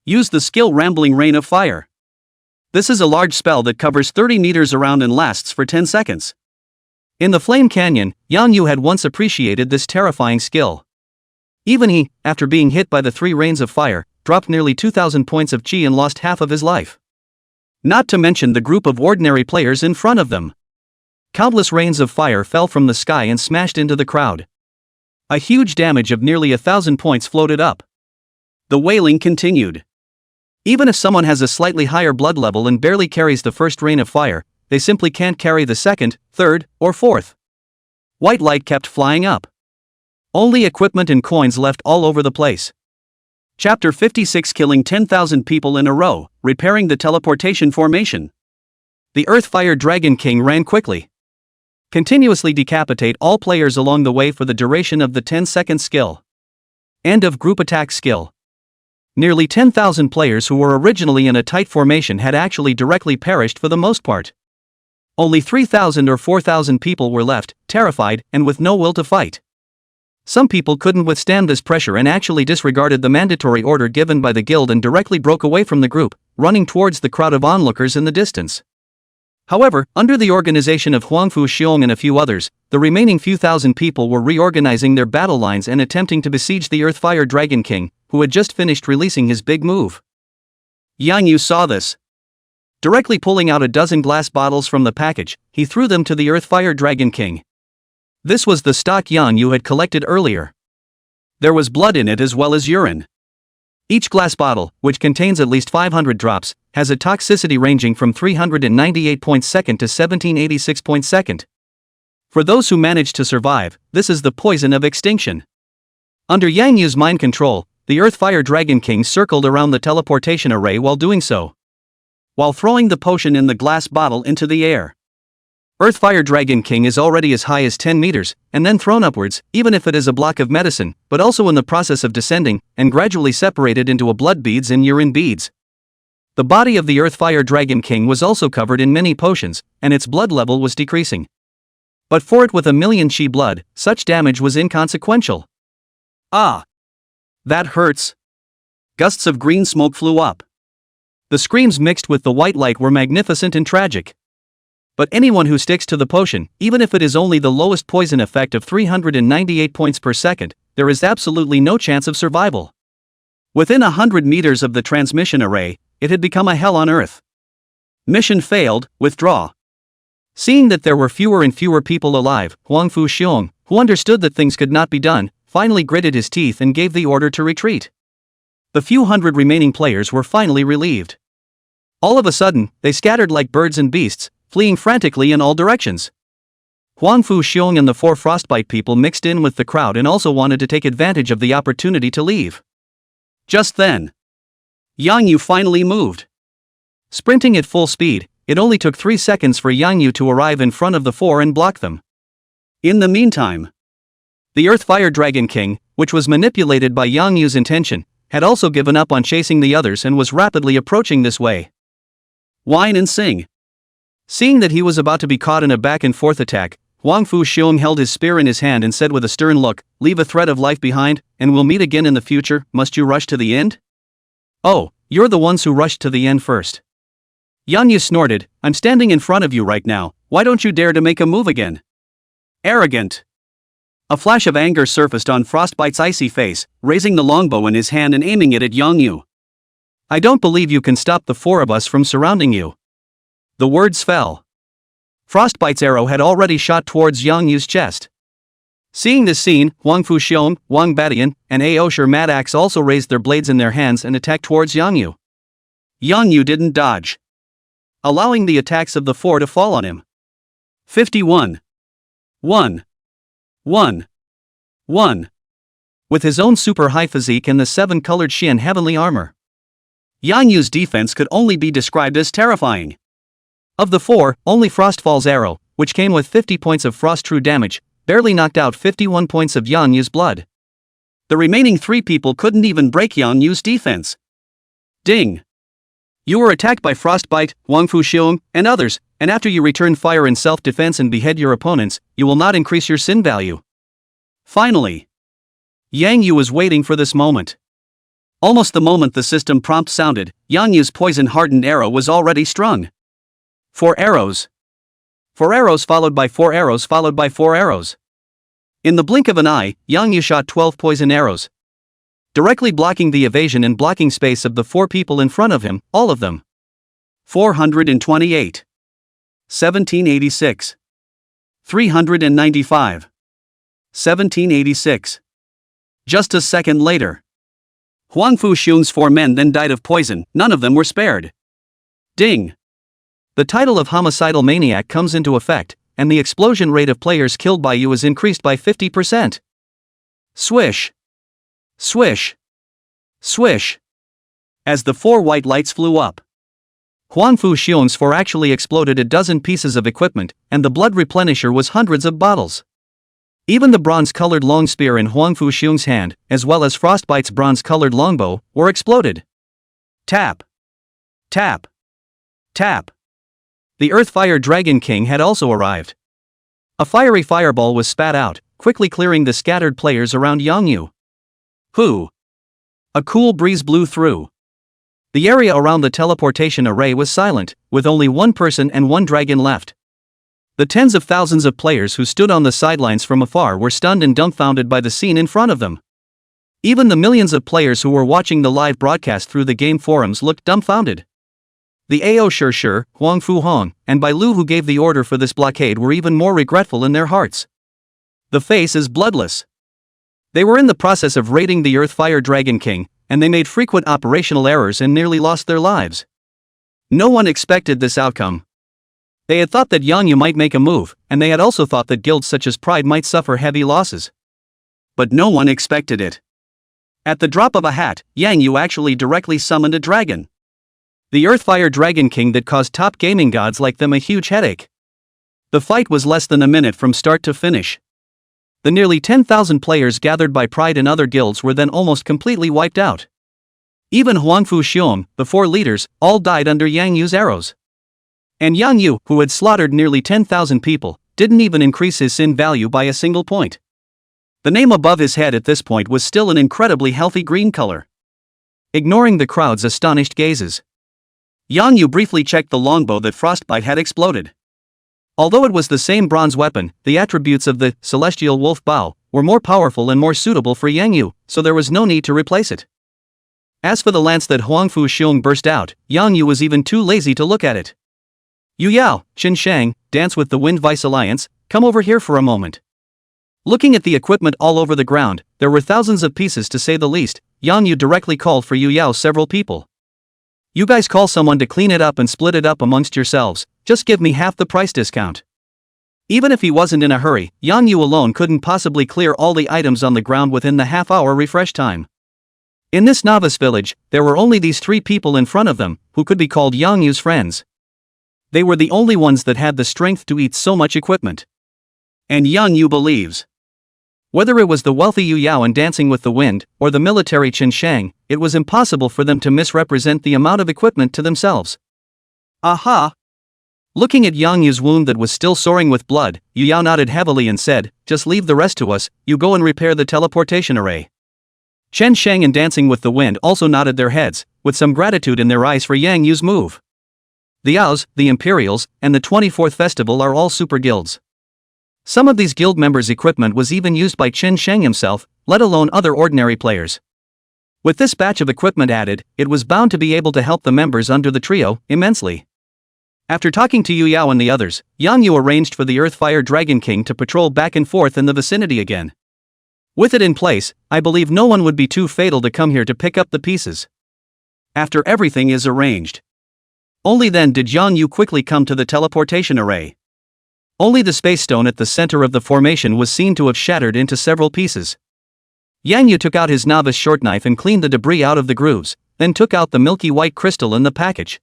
Use the skill Rambling Rain of Fire. This is a large spell that covers 30 meters around and lasts for 10 seconds. In the Flame Canyon, Yang Yu had once appreciated this terrifying skill. Even he, after being hit by the 3 rains of fire, dropped nearly 2,000 points of chi and lost half of his life. Not to mention the group of ordinary players in front of them. Countless rains of fire fell from the sky and smashed into the crowd. A huge damage of nearly 1,000 points floated up. The wailing continued. Even if someone has a slightly higher blood level and barely carries the first rain of fire, they simply can't carry the second, third, or fourth. White light kept flying up. Only equipment and coins left all over the place. Chapter 56, killing 10,000 people in a row, repairing the teleportation formation. The Earthfire Dragon King ran quickly. Continuously decapitate all players along the way for the duration of the 10-second skill. End of group attack skill. Nearly 10,000 players who were originally in a tight formation had actually directly perished for the most part. Only 3,000 or 4,000 people were left, terrified and with no will to fight. Some people couldn't withstand this pressure and actually disregarded the mandatory order given by the guild and directly broke away from the group, running towards the crowd of onlookers in the distance. However, under the organization of Huangfu Xiong and a few others, the remaining few thousand people were reorganizing their battle lines and attempting to besiege the Earthfire Dragon King, who had just finished releasing his big move. Yang Yu saw this. Directly pulling out a dozen glass bottles from the package, he threw them to the Earthfire Dragon King. This was the stock Yang Yu had collected earlier. There was blood in it as well as urine. Each glass bottle, which contains at least 500 drops, has a toxicity ranging from 398 seconds to 1786 seconds. For those who manage to survive, this is the poison of extinction. Under Yang Yu's mind control, the Earthfire Dragon King circled around the teleportation array while doing so, while throwing the potion in the glass bottle into the air. Earthfire Dragon King is already as high as 10 meters, and then thrown upwards, even if it is a block of medicine, but also in the process of descending, and gradually separated into a blood beads and urine beads. The body of the Earthfire Dragon King was also covered in many potions, and its blood level was decreasing. But for it with 1,000,000 chi blood, such damage was inconsequential. Ah! That hurts! Gusts of green smoke flew up. The screams mixed with the white light were magnificent and tragic. But anyone who sticks to the potion, even if it is only the lowest poison effect of 398 points per second, there is absolutely no chance of survival. Within 100 meters of the transmission array, it had become a hell on earth. Mission failed, withdraw. Seeing that there were fewer and fewer people alive, Huangfu Xiong, who understood that things could not be done, finally gritted his teeth and gave the order to retreat. The few hundred remaining players were finally relieved. All of a sudden, they scattered like birds and beasts, fleeing frantically in all directions. Huangfu Xiong and the 4 frostbite people mixed in with the crowd and also wanted to take advantage of the opportunity to leave. Just then, Yang Yu finally moved. Sprinting at full speed, it only took 3 seconds for Yang Yu to arrive in front of the 4 and block them. In the meantime, the Earthfire Dragon King, which was manipulated by Yang Yu's intention, had also given up on chasing the others and was rapidly approaching this way. Whine and sing. Seeing that he was about to be caught in a back-and-forth attack, Huangfu Xiong held his spear in his hand and said with a stern look, "Leave a thread of life behind, and we'll meet again in the future. Must you rush to the end? Oh, you're the ones who rushed to the end first." Yang Yu snorted, "I'm standing in front of you right now, why don't you dare to make a move again? Arrogant." A flash of anger surfaced on Frostbite's icy face, raising the longbow in his hand and aiming it at Yang Yu. "I don't believe you can stop the 4 of us from surrounding you." The words fell. Frostbite's arrow had already shot towards Yang Yu's chest. Seeing this scene, Huangfu Xiong, Wang Badian, and Aosher Mad Axe also raised their blades in their hands and attacked towards Yang Yu. Yang Yu didn't dodge, allowing the attacks of the 4 to fall on him. 51. 1. 1. 1. With his own super high physique and the 7-colored Xian heavenly armor, Yang Yu's defense could only be described as terrifying. Of the 4, only Frostfall's arrow, which came with 50 points of frost true damage, barely knocked out 51 points of Yang Yu's blood. The remaining 3 people couldn't even break Yang Yu's defense. Ding! You were attacked by Frostbite, Huangfu Xiong, and others, and after you return fire in self-defense and behead your opponents, you will not increase your sin value. Finally, Yang Yu was waiting for this moment. Almost the moment the system prompt sounded, Yang Yu's poison-hardened arrow was already strung. 4 arrows. 4 arrows followed by 4 arrows followed by 4 arrows. In the blink of an eye, Yang Yu shot 12 poison arrows, directly blocking the evasion and blocking space of the 4 people in front of him, all of them. 428. 1786. 395. 1786. Just a second later, Huangfu Xiong's 4 men then died of poison, none of them were spared. Ding! The title of homicidal maniac comes into effect, and the explosion rate of players killed by you is increased by 50%. Swish! Swish! Swish! As the 4 white lights flew up. Huangfu Xiong's 4 actually exploded a dozen pieces of equipment, and the blood replenisher was hundreds of bottles. Even the bronze-colored long spear in Huangfu Xiong's hand, as well as Frostbite's bronze-colored longbow, were exploded. Tap! Tap! Tap! The Earthfire Dragon King had also arrived. A fiery fireball was spat out, quickly clearing the scattered players around Yang Yu. Who? A cool breeze blew through. The area around the teleportation array was silent, with only one person and one dragon left. The tens of thousands of players who stood on the sidelines from afar were stunned and dumbfounded by the scene in front of them. Even the millions of players who were watching the live broadcast through the game forums looked dumbfounded. The Ao Shi, Huang Fu Hong, and Bai Lu who gave the order for this blockade were even more regretful in their hearts. The face is bloodless. They were in the process of raiding the Earthfire Dragon King, and they made frequent operational errors and nearly lost their lives. No one expected this outcome. They had thought that Yang Yu might make a move, and they had also thought that guilds such as Pride might suffer heavy losses. But no one expected it. At the drop of a hat, Yang Yu actually directly summoned a dragon. The Earthfire Dragon King that caused top gaming gods like them a huge headache. The fight was less than a minute from start to finish. The nearly 10,000 players gathered by Pride and other guilds were then almost completely wiped out. Even Huangfu Xiong, the 4 leaders, all died under Yang Yu's arrows. And Yang Yu, who had slaughtered nearly 10,000 people, didn't even increase his sin value by a single point. The name above his head at this point was still an incredibly healthy green color. Ignoring the crowd's astonished gazes, Yang Yu briefly checked the longbow that Frostbite had exploded. Although it was the same bronze weapon, the attributes of the Celestial Wolf Bow were more powerful and more suitable for Yang Yu, so there was no need to replace it. As for the lance that Huangfu Xiong burst out, Yang Yu was even too lazy to look at it. Yu Yao, Qin Shang, Dance with the Wind Vice Alliance, come over here for a moment. Looking at the equipment all over the ground, there were thousands of pieces to say the least. Yang Yu directly called for Yu Yao several people. You guys call someone to clean it up and split it up amongst yourselves, just give me half the price discount. Even if he wasn't in a hurry, Yang Yu alone couldn't possibly clear all the items on the ground within the half-hour refresh time. In this novice village, there were only these 3 people in front of them, who could be called Yang Yu's friends. They were the only ones that had the strength to eat so much equipment. And Yang Yu believes. Whether it was the wealthy Yu Yao in Dancing with the Wind, or the military Qin Shang, it was impossible for them to misrepresent the amount of equipment to themselves. Aha! Looking at Yang Yu's wound that was still soaring with blood, Yu Yao nodded heavily and said, just leave the rest to us, you go and repair the teleportation array. Chen Shang and Dancing with the Wind also nodded their heads, with some gratitude in their eyes for Yang Yu's move. The Aos, the Imperials, and the 24th Festival are all super guilds. Some of these guild members' equipment was even used by Qin Shang himself, let alone other ordinary players. With this batch of equipment added, it was bound to be able to help the members under the trio immensely. After talking to Yu Yao and the others, Yang Yu arranged for the Earthfire Dragon King to patrol back and forth in the vicinity again. With it in place, I believe no one would be too fatal to come here to pick up the pieces. After everything is arranged. Only then did Yang Yu quickly come to the teleportation array. Only the space stone at the center of the formation was seen to have shattered into several pieces. Yang Yu took out his novice short knife and cleaned the debris out of the grooves, then took out the milky white crystal in the package.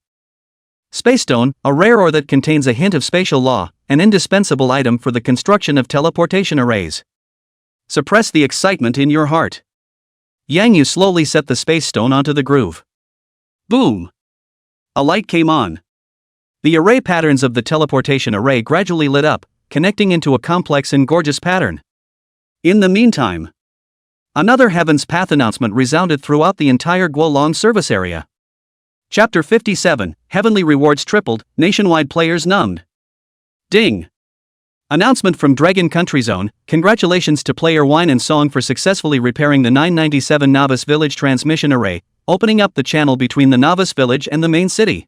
Space stone, a rare ore that contains a hint of spatial law, an indispensable item for the construction of teleportation arrays. Suppress the excitement in your heart. Yang Yu slowly set the space stone onto the groove. Boom! A light came on. The array patterns of the teleportation array gradually lit up, connecting into a complex and gorgeous pattern. In the meantime, another Heaven's Path announcement resounded throughout the entire Guolong service area. Chapter 57, Heavenly Rewards Tripled, Nationwide Players Numbed. Ding! Announcement from Dragon Country Zone, congratulations to player Wine and Song for successfully repairing the 997 Novice Village transmission array, opening up the channel between the Novice Village and the main city.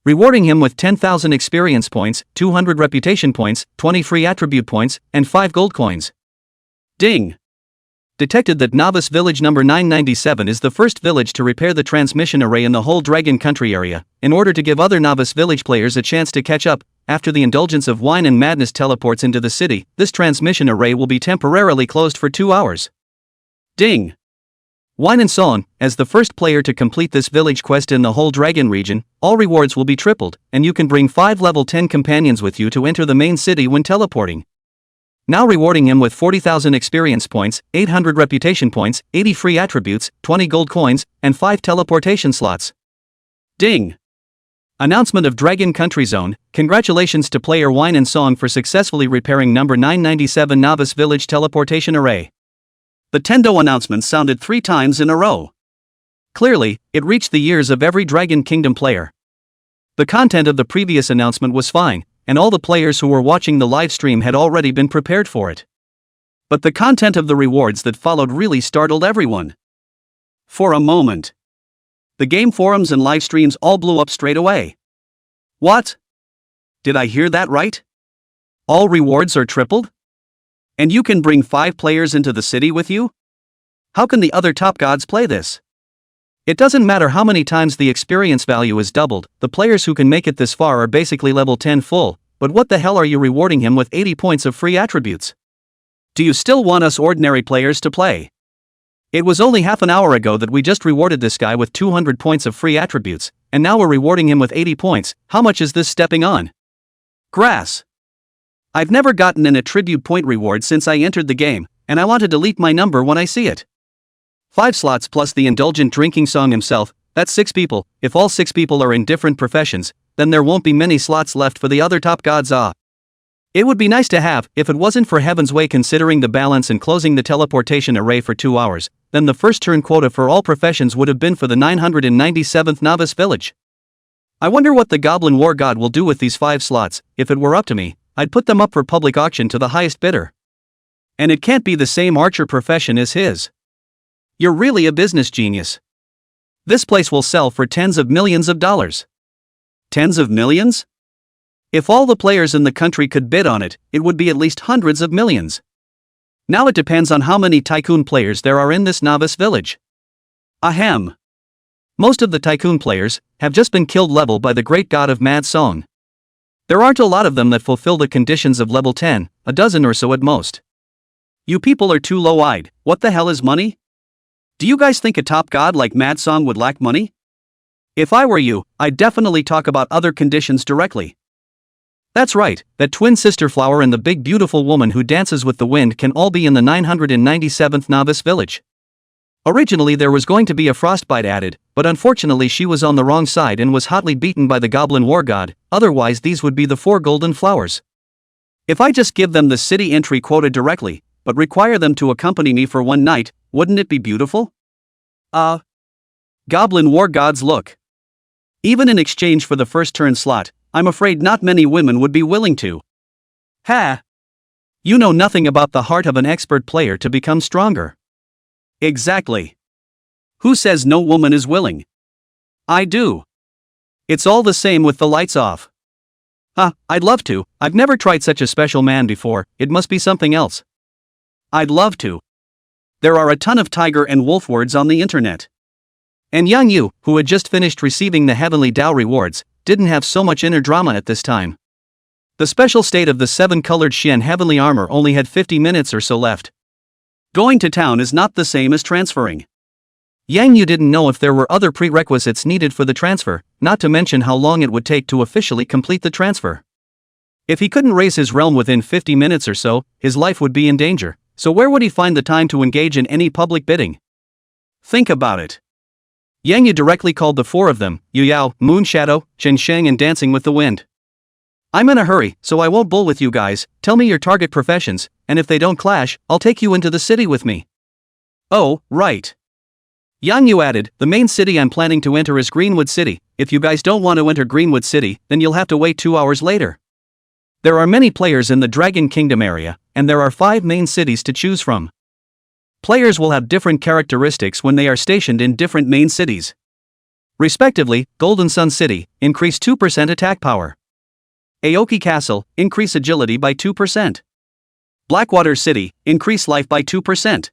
Rewarding him with 10,000 experience points, 200 reputation points, 20 free attribute points, and 5 gold coins. Ding! Detected that Novice Village number 997 is the first village to repair the transmission array in the whole Dragon Country area, in order to give other Novice Village players a chance to catch up. After the indulgence of Wine and Madness teleports into the city, this transmission array will be temporarily closed for 2 hours. Ding! Wine and Song, as the first player to complete this village quest in the whole Dragon region, all rewards will be tripled, and you can bring 5 level 10 companions with you to enter the main city when teleporting. Now rewarding him with 40,000 experience points, 800 reputation points, 80 free attributes, 20 gold coins, and 5 teleportation slots. Ding! Announcement of Dragon Country Zone. Congratulations to player Wine and Song for successfully repairing number 997 Novice Village teleportation array. The Tendo announcement sounded 3 times in a row. Clearly, it reached the ears of every Dragon Kingdom player. The content of the previous announcement was fine, and all the players who were watching the live stream had already been prepared for it. But the content of the rewards that followed really startled everyone. For a moment, the game forums and live streams all blew up straight away. What? Did I hear that right? All rewards are tripled? And you can bring 5 players into the city with you? How can the other top gods play this? It doesn't matter how many times the experience value is doubled, the players who can make it this far are basically level 10 full, but what the hell are you rewarding him with 80 points of free attributes? Do you still want us ordinary players to play? It was only half an hour ago that we just rewarded this guy with 200 points of free attributes, and now we're rewarding him with 80 points. How much is this stepping on? Grass. I've never gotten an attribute point reward since I entered the game, and I want to delete my number when I see it. 5 slots plus the indulgent drinking song himself, that's 6 people. If all 6 people are in different professions, then there won't be many slots left for the other top gods. It would be nice to have, if it wasn't for Heaven's Way considering the balance and closing the teleportation array for 2 hours, then the first turn quota for all professions would have been for the 997th Novice Village. I wonder what the Goblin War God will do with these 5 slots. If it were up to me, I'd put them up for public auction to the highest bidder. And it can't be the same archer profession as his. You're really a business genius. This place will sell for tens of millions of dollars. Tens of millions? If all the players in the country could bid on it, it would be at least hundreds of millions. Now it depends on how many tycoon players there are in this novice village. Ahem. Most of the tycoon players have just been killed level by the great god of Mad Song. There aren't a lot of them that fulfill the conditions of level 10, a dozen or so at most. You people are too low-eyed. What the hell is money? Do you guys think a top god like Mad Song would lack money? If I were you, I'd definitely talk about other conditions directly. That's right, that twin sister flower and the big beautiful woman who dances with the wind can all be in the 997th Novice Village. Originally there was going to be a frostbite added, but unfortunately she was on the wrong side and was hotly beaten by the Goblin War God, otherwise these would be the 4 golden flowers. If I just give them the city entry quota directly, but require them to accompany me for 1 night, wouldn't it be beautiful? Goblin War Gods look. Even in exchange for the first turn slot, I'm afraid not many women would be willing to. Ha! You know nothing about the heart of an expert player to become stronger. Exactly. Who says no woman is willing? I do. It's all the same with the lights off. I'd love to. I've never tried such a special man before, it must be something else. I'd love to. There are a ton of tiger and wolf words on the internet. And Yang Yu, who had just finished receiving the Heavenly Dao rewards, didn't have so much inner drama at this time. The special state of the 7-colored Xian Heavenly Armor only had 50 minutes or so left. Going to town is not the same as transferring. Yang Yu didn't know if there were other prerequisites needed for the transfer, not to mention how long it would take to officially complete the transfer. If he couldn't raise his realm within 50 minutes or so, his life would be in danger, so where would he find the time to engage in any public bidding? Think about it. Yang Yu directly called the 4 of them, Yu Yao, Moon Shadow, Chen Sheng and Dancing with the Wind. I'm in a hurry, so I won't bull with you guys. Tell me your target professions, and if they don't clash, I'll take you into the city with me. Oh, right. Yang Yu added, the main city I'm planning to enter is Greenwood City. If you guys don't want to enter Greenwood City, then you'll have to wait 2 hours later. There are many players in the Dragon Kingdom area, and there are 5 main cities to choose from. Players will have different characteristics when they are stationed in different main cities. Respectively, Golden Sun City, increase 2% attack power. Aoki Castle, increase agility by 2%. Blackwater City, increase life by 2%.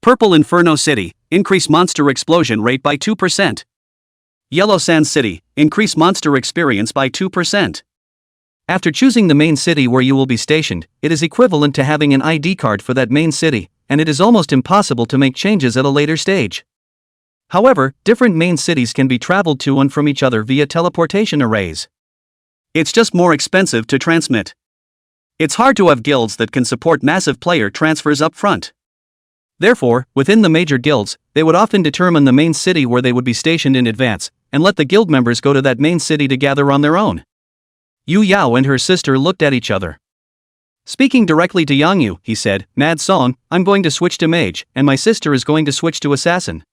Purple Inferno City, increase monster explosion rate by 2%. Yellow Sand City, increase monster experience by 2%. After choosing the main city where you will be stationed, it is equivalent to having an ID card for that main city, and it is almost impossible to make changes at a later stage. However, different main cities can be traveled to and from each other via teleportation arrays. It's just more expensive to transmit. It's hard to have guilds that can support massive player transfers up front. Therefore, within the major guilds, they would often determine the main city where they would be stationed in advance, and let the guild members go to that main city to gather on their own. Yu Yao and her sister looked at each other. Speaking directly to Yang Yu, he said, "Mad Song, I'm going to switch to mage, and my sister is going to switch to assassin.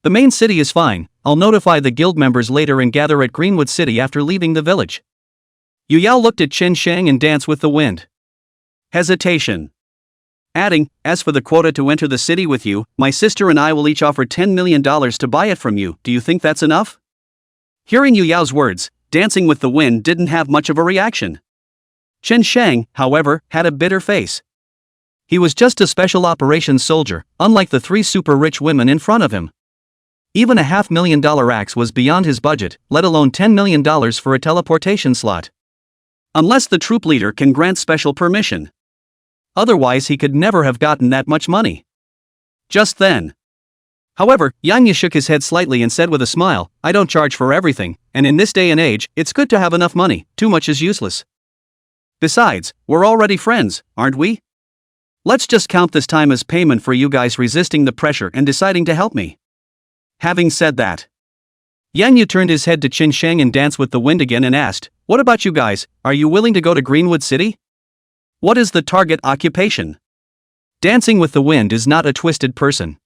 The main city is fine, I'll notify the guild members later and gather at Greenwood City after leaving the village." Yu Yao looked at Chen Shang and Dance with the Wind. Hesitation. Adding, "As for the quota to enter the city with you, my sister and I will each offer $10 million to buy it from you. Do you think that's enough?" Hearing Yu Yao's words, Dancing with the Wind didn't have much of a reaction. Chen Shang, however, had a bitter face. He was just a special operations soldier, unlike the three super rich women in front of him. Even a $500,000 axe was beyond his budget, let alone $10 million for a teleportation slot. Unless the troop leader can grant special permission. Otherwise he could never have gotten that much money. Just then. However, Yang Yu shook his head slightly and said with a smile, "I don't charge for everything, and in this day and age, it's good to have enough money, too much is useless. Besides, we're already friends, aren't we? Let's just count this time as payment for you guys resisting the pressure and deciding to help me." Having said that, Yang Yu turned his head to Chen Shang and Dance with the Wind again and asked, "What about you guys, are you willing to go to Greenwood City? What is the target occupation?" Dancing with the Wind is not a twisted person.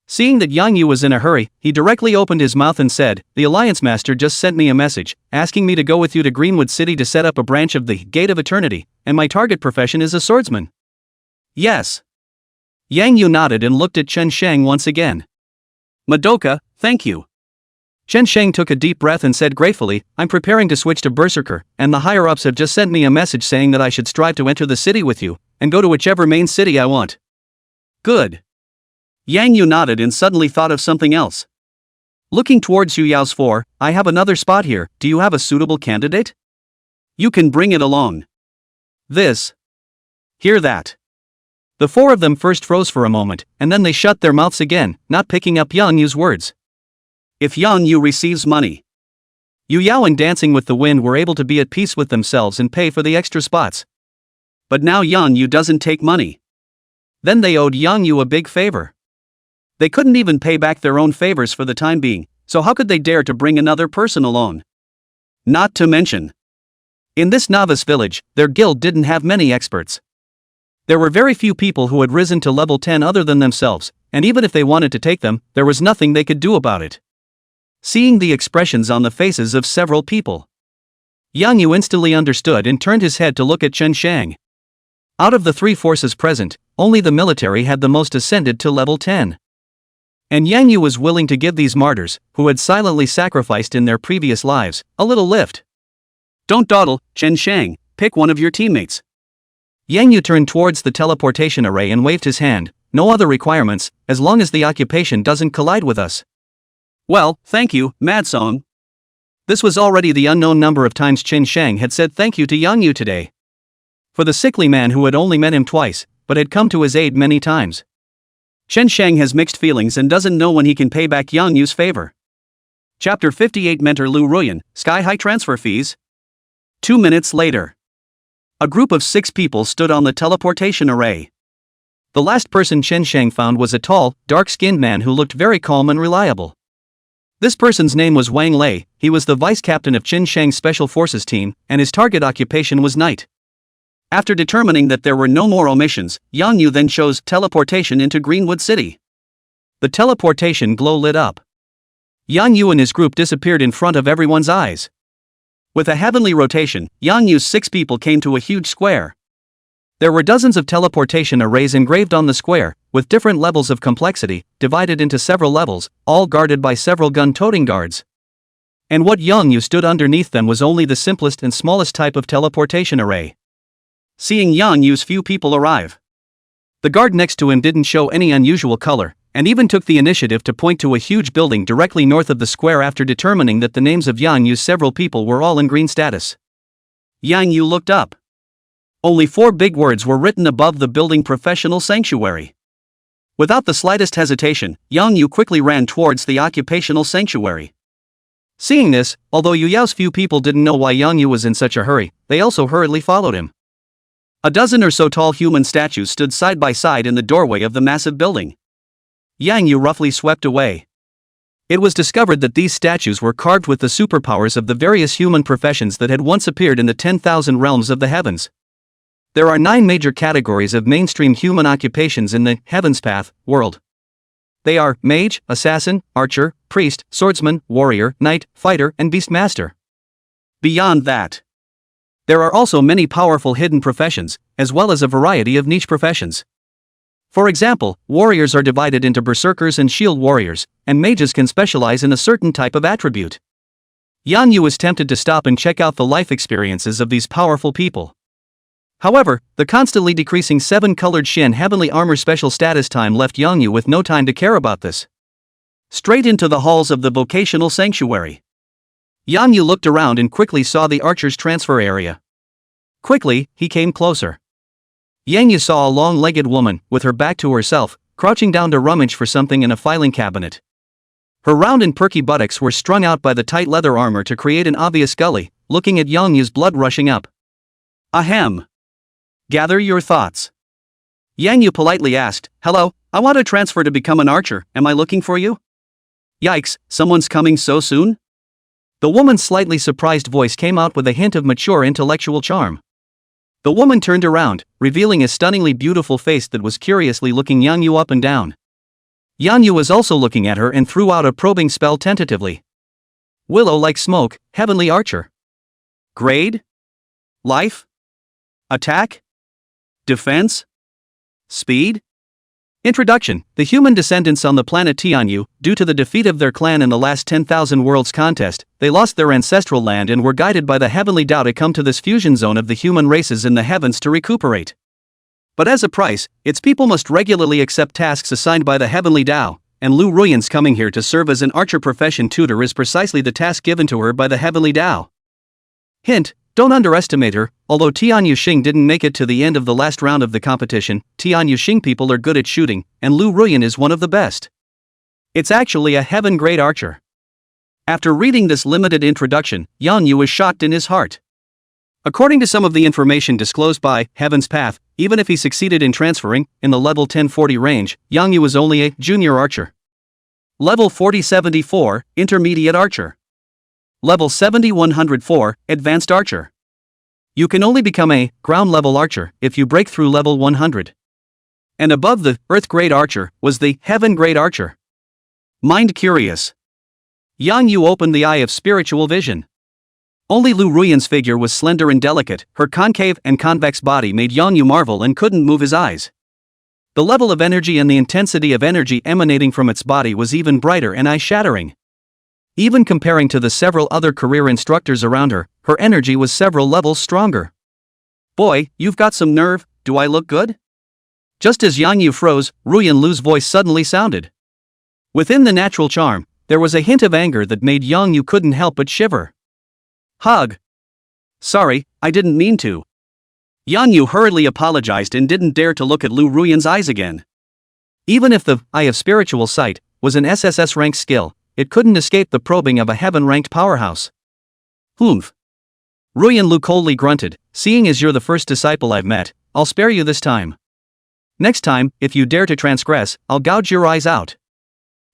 Seeing that Yang Yu was in a hurry, he directly opened his mouth and said, "The Alliance Master just sent me a message, asking me to go with you to Greenwood City to set up a branch of the Gate of Eternity, and my target profession is a swordsman." "Yes." Yang Yu nodded and looked at Chen Shang once again. "Madoka, thank you." Chen Shang took a deep breath and said gratefully, "I'm preparing to switch to Berserker, and the higher-ups have just sent me a message saying that I should strive to enter the city with you, and go to whichever main city I want." "Good." Yang Yu nodded and suddenly thought of something else. Looking towards Yu Yao's four, "I have another spot here, do you have a suitable candidate? You can bring it along." This. Hear that. The four of them first froze for a moment, and then they shut their mouths again, not picking up Yang Yu's words. If Yang Yu receives money. Yu Yao and Dancing with the Wind were able to be at peace with themselves and pay for the extra spots. But now Yang Yu doesn't take money. Then they owed Yang Yu a big favor. They couldn't even pay back their own favors for the time being, so how could they dare to bring another person along? Not to mention, in this novice village, their guild didn't have many experts. There were very few people who had risen to level 10 other than themselves, and even if they wanted to take them, there was nothing they could do about it. Seeing the expressions on the faces of several people, Yang Yu instantly understood and turned his head to look at Chen Shang. Out of the three forces present, only the military had the most ascended to level 10. And Yang Yu was willing to give these martyrs, who had silently sacrificed in their previous lives, a little lift. "Don't dawdle, Chen Shang, pick one of your teammates." Yang Yu turned towards the teleportation array and waved his hand, "No other requirements, as long as the occupation doesn't collide with us." "Well, thank you, Mad Song." This was already the unknown number of times Chen Shang had said thank you to Yang Yu today. For the sickly man who had only met him twice, but had come to his aid many times. Chen Shang has mixed feelings and doesn't know when he can pay back Yang Yu's favor. Chapter 58 Mentor Lu Ruyan, Sky High Transfer Fees. 2 minutes later. A group of 6 people stood on the teleportation array. The last person Chen Shang found was a tall, dark-skinned man who looked very calm and reliable. This person's name was Wang Lei, he was the vice-captain of Chen Shang's Special Forces team, and his target occupation was knight. After determining that there were no more omissions, Yang Yu then chose teleportation into Greenwood City. The teleportation glow lit up. Yang Yu and his group disappeared in front of everyone's eyes. With a heavenly rotation, Yang Yu's 6 people came to a huge square. There were dozens of teleportation arrays engraved on the square, with different levels of complexity, divided into several levels, all guarded by several gun-toting guards. And what Yang Yu stood underneath them was only the simplest and smallest type of teleportation array. Seeing Yang Yu's few people arrive, the guard next to him didn't show any unusual color, and even took the initiative to point to a huge building directly north of the square after determining that the names of Yang Yu's several people were all in green status. Yang Yu looked up. Only 4 big words were written above the building: Professional Sanctuary. Without the slightest hesitation, Yang Yu quickly ran towards the occupational sanctuary. Seeing this, although Yu Yao's few people didn't know why Yang Yu was in such a hurry, they also hurriedly followed him. A dozen or so tall human statues stood side by side in the doorway of the massive building. Yang Yu roughly swept away. It was discovered that these statues were carved with the superpowers of the various human professions that had once appeared in the 10,000 realms of the heavens. There are 9 major categories of mainstream human occupations in the Heaven's Path world. They are mage, assassin, archer, priest, swordsman, warrior, knight, fighter, and beastmaster. Beyond that, there are also many powerful hidden professions, as well as a variety of niche professions. For example, warriors are divided into berserkers and shield warriors, and mages can specialize in a certain type of attribute. Yang Yu was tempted to stop and check out the life experiences of these powerful people. However, the constantly decreasing 7-colored Shen heavenly armor special status time left Yang Yu with no time to care about this. Straight into the halls of the vocational sanctuary. Yang Yu looked around and quickly saw the archer's transfer area. Quickly, he came closer. Yang Yu saw a long-legged woman, with her back to herself, crouching down to rummage for something in a filing cabinet. Her round and perky buttocks were strung out by the tight leather armor to create an obvious gully, looking at Yang Yu's blood rushing up. Ahem. Gather your thoughts. Yang Yu politely asked, "Hello, I want to transfer to become an archer, am I looking for you?" Yikes, someone's coming so soon? The woman's slightly surprised voice came out with a hint of mature intellectual charm. The woman turned around, revealing a stunningly beautiful face that was curiously looking Yang Yu up and down. Yang Yu was also looking at her and threw out a probing spell tentatively. Willow like smoke, heavenly archer. Grade? Life? Attack? Defense? Speed? Introduction. The human descendants on the planet Tianyu, due to the defeat of their clan in the last 10,000 Worlds contest, they lost their ancestral land and were guided by the heavenly Tao to come to this fusion zone of the human races in the heavens to recuperate. But as a price, its people must regularly accept tasks assigned by the heavenly Tao, and Lu Ruyan's coming here to serve as an archer profession tutor is precisely the task given to her by the heavenly Tao. Hint. Don't underestimate her. Although Tianyu Xing didn't make it to the end of the last round of the competition, Tianyu Xing people are good at shooting, and Lu Ruyan is one of the best. It's actually a heaven-grade archer. After reading this limited introduction, Yang Yu was shocked in his heart. According to some of the information disclosed by Heaven's Path, even if he succeeded in transferring, in the level 1040 range, Yang Yu was only a junior archer. Level 4074, intermediate archer. Level 7104, Advanced Archer. You can only become a ground-level archer if you break through level 100. And above the Earth-grade archer was the Heaven-grade archer. Mind curious. Yang Yu opened the eye of spiritual vision. Only Lu Ruyan's figure was slender and delicate, her concave and convex body made Yang Yu marvel and couldn't move his eyes. The level of energy and the intensity of energy emanating from its body was even brighter and eye-shattering. Even comparing to the several other career instructors around her, her energy was several levels stronger. Boy, you've got some nerve, do I look good? Just as Yang Yu froze, Ruyan Lu's voice suddenly sounded. Within the natural charm, there was a hint of anger that made Yang Yu couldn't help but shiver. Hug. Sorry, I didn't mean to. Yang Yu hurriedly apologized and didn't dare to look at Lu Ruyan's eyes again. Even if the Eye of Spiritual Sight was an SSS rank skill, it couldn't escape the probing of a heaven-ranked powerhouse. Humph. Ruyan Lu coldly grunted, "Seeing as you're the first disciple I've met, I'll spare you this time. Next time, if you dare to transgress, I'll gouge your eyes out."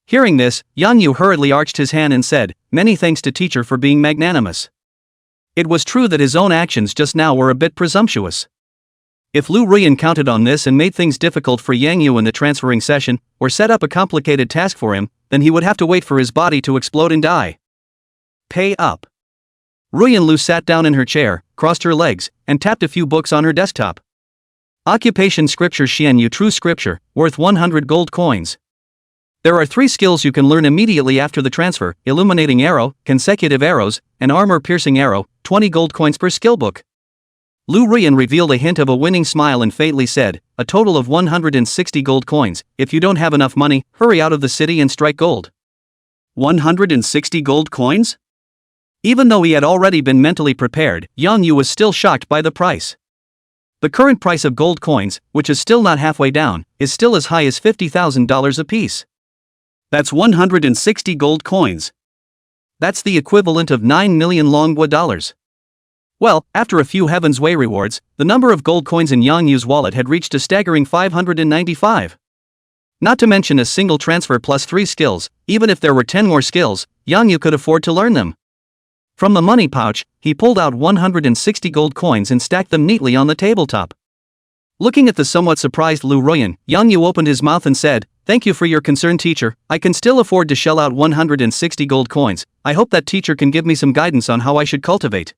Hearing this, Yang Yu hurriedly arched his hand and said, "Many thanks to teacher for being magnanimous." It was true that his own actions just now were a bit presumptuous. If Lu Ruyan counted on this and made things difficult for Yang Yu in the transferring session, or set up a complicated task for him, then he would have to wait for his body to explode and die. Pay up. Ruyan Lu sat down in her chair, crossed her legs, and tapped a few books on her desktop. Occupation Scripture Xian Yu True Scripture, worth 100 gold coins. There are 3 skills you can learn immediately after the transfer: Illuminating Arrow, Consecutive Arrows, and Armor-Piercing Arrow, 20 gold coins per skill book. Lu Ruyan revealed a hint of a winning smile and faintly said, "A total of 160 gold coins. If you don't have enough money, hurry out of the city and strike gold." 160 gold coins? Even though he had already been mentally prepared, Yang Yu was still shocked by the price. The current price of gold coins, which is still not halfway down, is still as high as $50,000 apiece. That's 160 gold coins. That's the equivalent of 9 million Manhwa dollars. Well, after a few Heaven's Way rewards, the number of gold coins in Yang Yu's wallet had reached a staggering 595. Not to mention a single transfer plus 3 skills. Even if there were 10 more skills, Yang Yu could afford to learn them. From the money pouch, he pulled out 160 gold coins and stacked them neatly on the tabletop. Looking at the somewhat surprised Lu Ruyan, Yang Yu opened his mouth and said, "Thank you for your concern, teacher. I can still afford to shell out 160 gold coins. I hope that teacher can give me some guidance on how I should cultivate."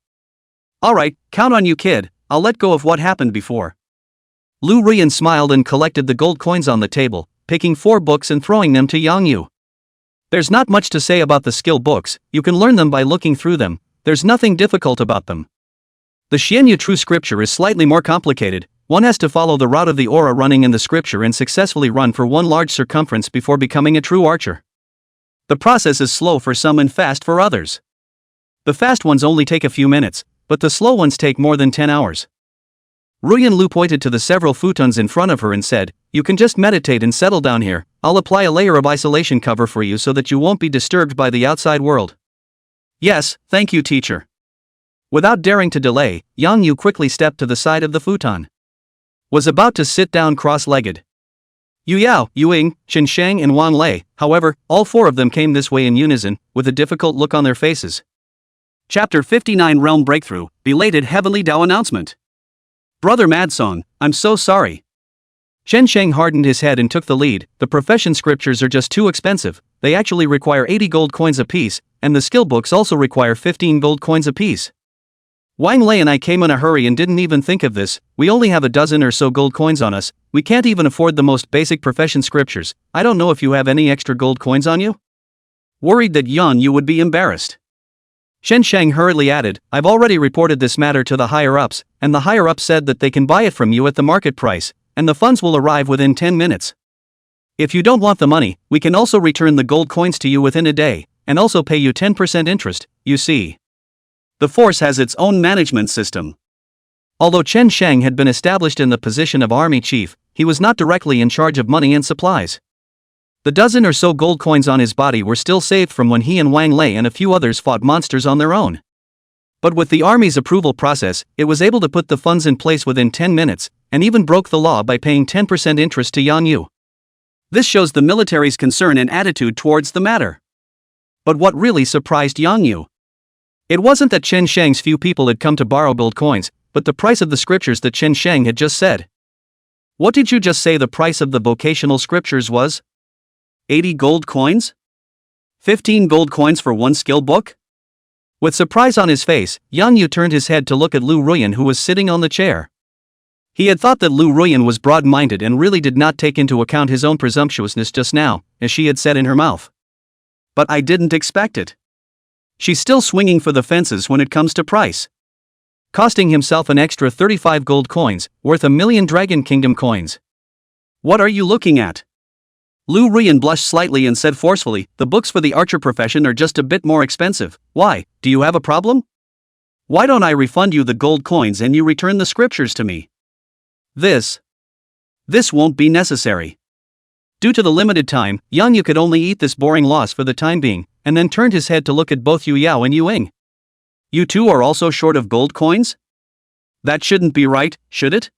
"Alright, count on you, kid. I'll let go of what happened before." Lu Ruyan smiled and collected the gold coins on the table, picking 4 books and throwing them to Yang Yu. There's not much to say about the skill books. You can learn them by looking through them. There's nothing difficult about them. The Xianyu True Scripture is slightly more complicated. One has to follow the route of the aura running in the scripture and successfully run for one large circumference before becoming a true archer. The process is slow for some and fast for others. The fast ones only take a few minutes, but the slow ones take more than 10 hours. Ruyan Lu pointed to the several futons in front of her and said, "You can just meditate and settle down here. I'll apply a layer of isolation cover for you so that you won't be disturbed by the outside world." "Yes, thank you, teacher." Without daring to delay, Yang Yu quickly stepped to the side of the futon. Was about to sit down cross-legged. Yu Yao, Yu Ying, Chen Shang and Wang Lei, however, all 4 of them came this way in unison, with a difficult look on their faces. Chapter 59 Realm Breakthrough, Belated Heavenly Dao Announcement. "Brother Madsong, I'm so sorry." Chen Shang hardened his head and took the lead. "The profession scriptures are just too expensive. They actually require 80 gold coins apiece, and the skill books also require 15 gold coins apiece. Wang Lei and I came in a hurry and didn't even think of this. We only have a dozen or so gold coins on us. We can't even afford the most basic profession scriptures. I don't know if you have any extra gold coins on you?" Worried that Yang Yu would be embarrassed, Shen Shang hurriedly added, "I've already reported this matter to the higher-ups, and the higher-ups said that they can buy it from you at the market price, and the funds will arrive within 10 minutes. If you don't want the money, we can also return the gold coins to you within a day, and also pay you 10% interest, you see. The force has its own management system." Although Chen Shang had been established in the position of army chief, he was not directly in charge of money and supplies. The dozen or so gold coins on his body were still saved from when he and Wang Lei and a few others fought monsters on their own. But with the army's approval process, it was able to put the funds in place within 10 minutes, and even broke the law by paying 10% interest to Yang Yu. This shows the military's concern and attitude towards the matter. But what really surprised Yang Yu? It wasn't that Chen Shang's few people had come to borrow gold coins, but the price of the scriptures that Chen Shang had just said. "What did you just say the price of the vocational scriptures was? 80 gold coins? 15 gold coins for one skill book?" With surprise on his face, Yang Yu turned his head to look at Lu Ruyan, who was sitting on the chair. He had thought that Lu Ruyan was broad-minded and really did not take into account his own presumptuousness just now, as she had said in her mouth. "But I didn't expect it. She's still swinging for the fences when it comes to price." Costing himself an extra 35 gold coins, worth 1,000,000 Dragon Kingdom coins. "What are you looking at?" Lu Ruyan blushed slightly and said forcefully, "The books for the archer profession are just a bit more expensive. Why, do you have a problem? Why don't I refund you the gold coins and you return the scriptures to me?" This won't be necessary." Due to the limited time, Yang Yu could only eat this boring loss for the time being, and then turned his head to look at both Yu Yao and Yu Ying. "You two are also short of gold coins? That shouldn't be right, should it?"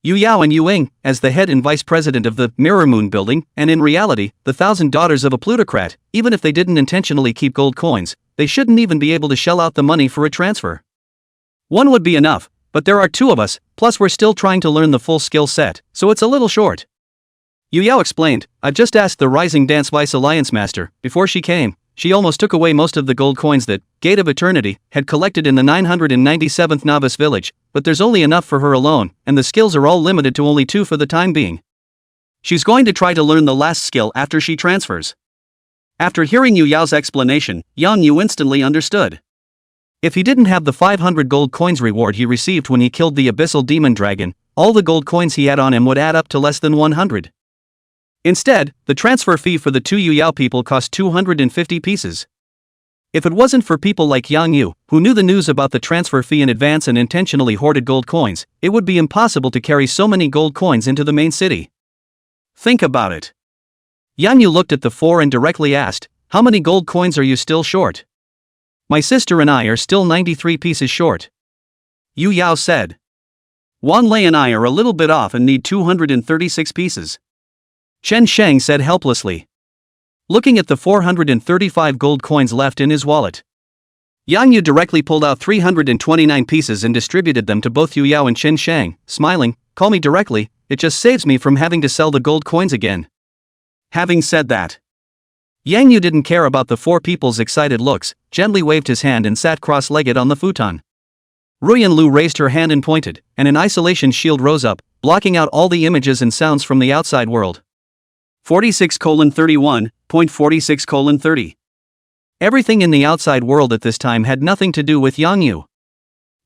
Yu Yao and Yu Ying, as the head and vice president of the Mirror Moon building, and in reality, the 1,000 daughters of a plutocrat, even if they didn't intentionally keep gold coins, they shouldn't even be able to shell out the money for a transfer. "One would be enough, but there are 2 of us, plus we're still trying to learn the full skill set, so it's a little short." Yu Yao explained, "I've just asked the Rising Dance Vice Alliance Master. Before she came, she almost took away most of the gold coins that Gate of Eternity had collected in the 997th Novice Village, but there's only enough for her alone, and the skills are all limited to only 2 for the time being. She's going to try to learn the last skill after she transfers." After hearing Yu Yao's explanation, Yang Yu instantly understood. If he didn't have the 500 gold coins reward he received when he killed the Abyssal Demon Dragon, all the gold coins he had on him would add up to less than 100. Instead, the transfer fee for the 2 Yu Yao people cost 250 pieces. If it wasn't for people like Yang Yu, who knew the news about the transfer fee in advance and intentionally hoarded gold coins, it would be impossible to carry so many gold coins into the main city. Think about it. Yang Yu looked at the four and directly asked, "How many gold coins are you still short?" "My sister and I are still 93 pieces short," Yu Yao said. "Wan Lei and I are a little bit off and need 236 pieces," Chen Sheng said helplessly, looking at the 435 gold coins left in his wallet. Yang Yu directly pulled out 329 pieces and distributed them to both Yu Yao and Chen Sheng, smiling, "Call me directly, it just saves me from having to sell the gold coins again." Having said that, Yang Yu didn't care about the four people's excited looks, gently waved his hand and sat cross-legged on the futon. Ruyan Lu raised her hand and pointed, and an isolation shield rose up, blocking out all the images and sounds from the outside world. 46:31.46:30. Everything in the outside world at this time had nothing to do with Yang Yu.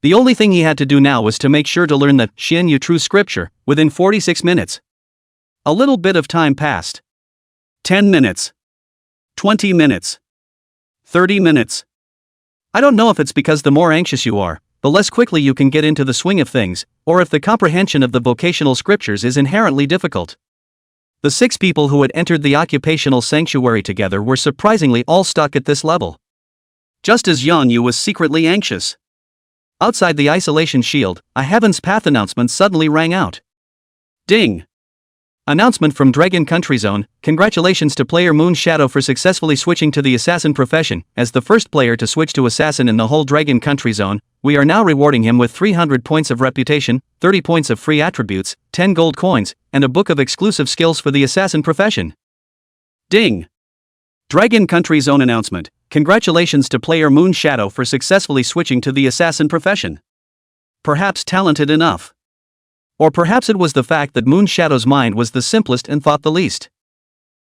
The only thing he had to do now was to make sure to learn the Xian Yu true scripture within 46 minutes. A little bit of time passed. 10 minutes. 20 minutes. 30 minutes. I don't know if it's because the more anxious you are, the less quickly you can get into the swing of things, or if the comprehension of the vocational scriptures is inherently difficult. The 6 people who had entered the occupational sanctuary together were surprisingly all stuck at this level. Just as Yang Yu was secretly anxious. Outside the isolation shield, a Heaven's Path announcement suddenly rang out. Ding! Announcement from Dragon Country Zone, congratulations to player Moon Shadow for successfully switching to the assassin profession. As the first player to switch to assassin in the whole Dragon Country Zone, we are now rewarding him with 300 points of reputation, 30 points of free attributes, 10 gold coins, and a book of exclusive skills for the assassin profession. Ding! Dragon Country Zone announcement, congratulations to player Moon Shadow for successfully switching to the assassin profession. Perhaps talented enough. Or perhaps it was the fact that Moon Shadow's mind was the simplest and thought the least.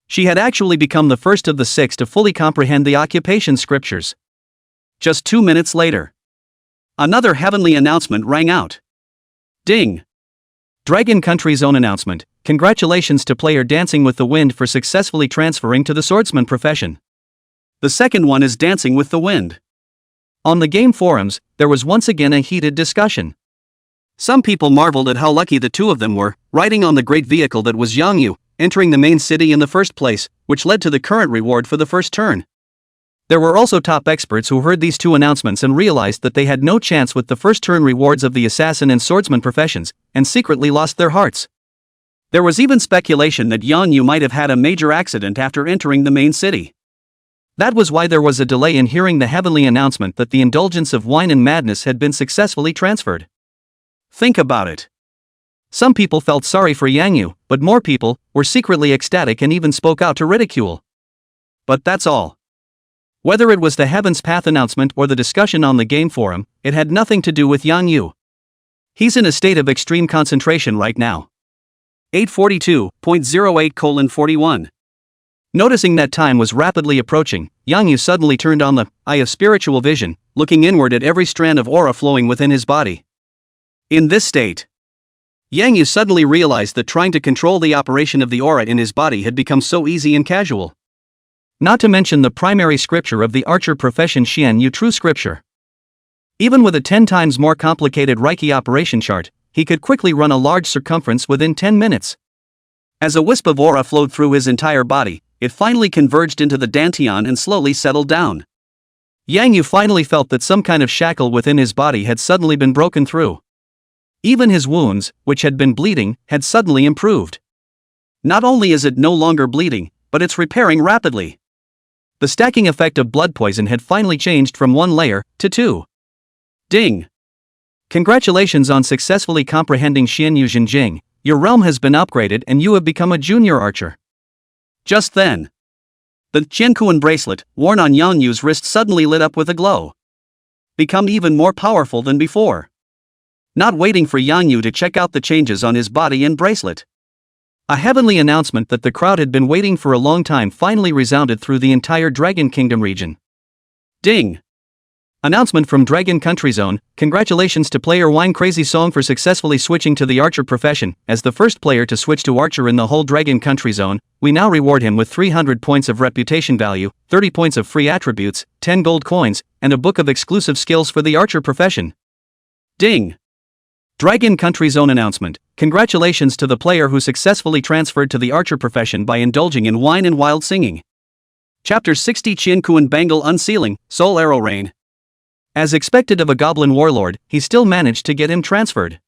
She had actually become the first of the 6 to fully comprehend the occupation scriptures. Just 2 minutes later, another heavenly announcement rang out. Ding! Dragon Country Zone announcement, congratulations to player Dancing with the Wind for successfully transferring to the swordsman profession. The second one is Dancing with the Wind. On the game forums, there was once again a heated discussion. Some people marveled at how lucky the two of them were, riding on the great vehicle that was Yang Yu, entering the main city in the first place, which led to the current reward for the first turn. There were also top experts who heard these two announcements and realized that they had no chance with the first turn rewards of the assassin and swordsman professions, and secretly lost their hearts. There was even speculation that Yang Yu might have had a major accident after entering the main city. That was why there was a delay in hearing the heavenly announcement that the indulgence of wine and madness had been successfully transferred. Think about it. Some people felt sorry for Yang Yu, but more people were secretly ecstatic and even spoke out to ridicule. But that's all. Whether it was the Heaven's Path announcement or the discussion on the game forum, it had nothing to do with Yang Yu. He's in a state of extreme concentration right now. 8:42.08:41. Noticing that time was rapidly approaching, Yang Yu suddenly turned on the eye of spiritual vision, looking inward at every strand of aura flowing within his body. In this state, Yang Yu suddenly realized that trying to control the operation of the aura in his body had become so easy and casual. Not to mention the primary scripture of the archer profession Xian Yu true scripture. Even with a 10 times more complicated Reiki operation chart, he could quickly run a large circumference within 10 minutes. As a wisp of aura flowed through his entire body, it finally converged into the dantian and slowly settled down. Yang Yu finally felt that some kind of shackle within his body had suddenly been broken through. Even his wounds, which had been bleeding, had suddenly improved. Not only is it no longer bleeding, but it's repairing rapidly. The stacking effect of blood poison had finally changed from 1 layer to 2. Ding! Congratulations on successfully comprehending Xian Yu Jinjing. Your realm has been upgraded and you have become a junior archer. Just then, the Qiankuan bracelet, worn on Yang Yu's wrist, suddenly lit up with a glow. Become even more powerful than before. Not waiting for Yang Yu to check out the changes on his body and bracelet, a heavenly announcement that the crowd had been waiting for a long time finally resounded through the entire Dragon Kingdom region. Ding! Announcement from Dragon Country Zone. Congratulations to player Wine Crazy Song for successfully switching to the archer profession. As the first player to switch to archer in the whole Dragon Country Zone, we now reward him with 300 points of reputation value, 30 points of free attributes, 10 gold coins, and a book of exclusive skills for the archer profession. Ding! Dragon Country Zone announcement. Congratulations to the player who successfully transferred to the archer profession by indulging in wine and wild singing. Chapter 60 Chien Kuan Bangle Unsealing, Soul Arrow Rain. As expected of a goblin warlord, he still managed to get him transferred.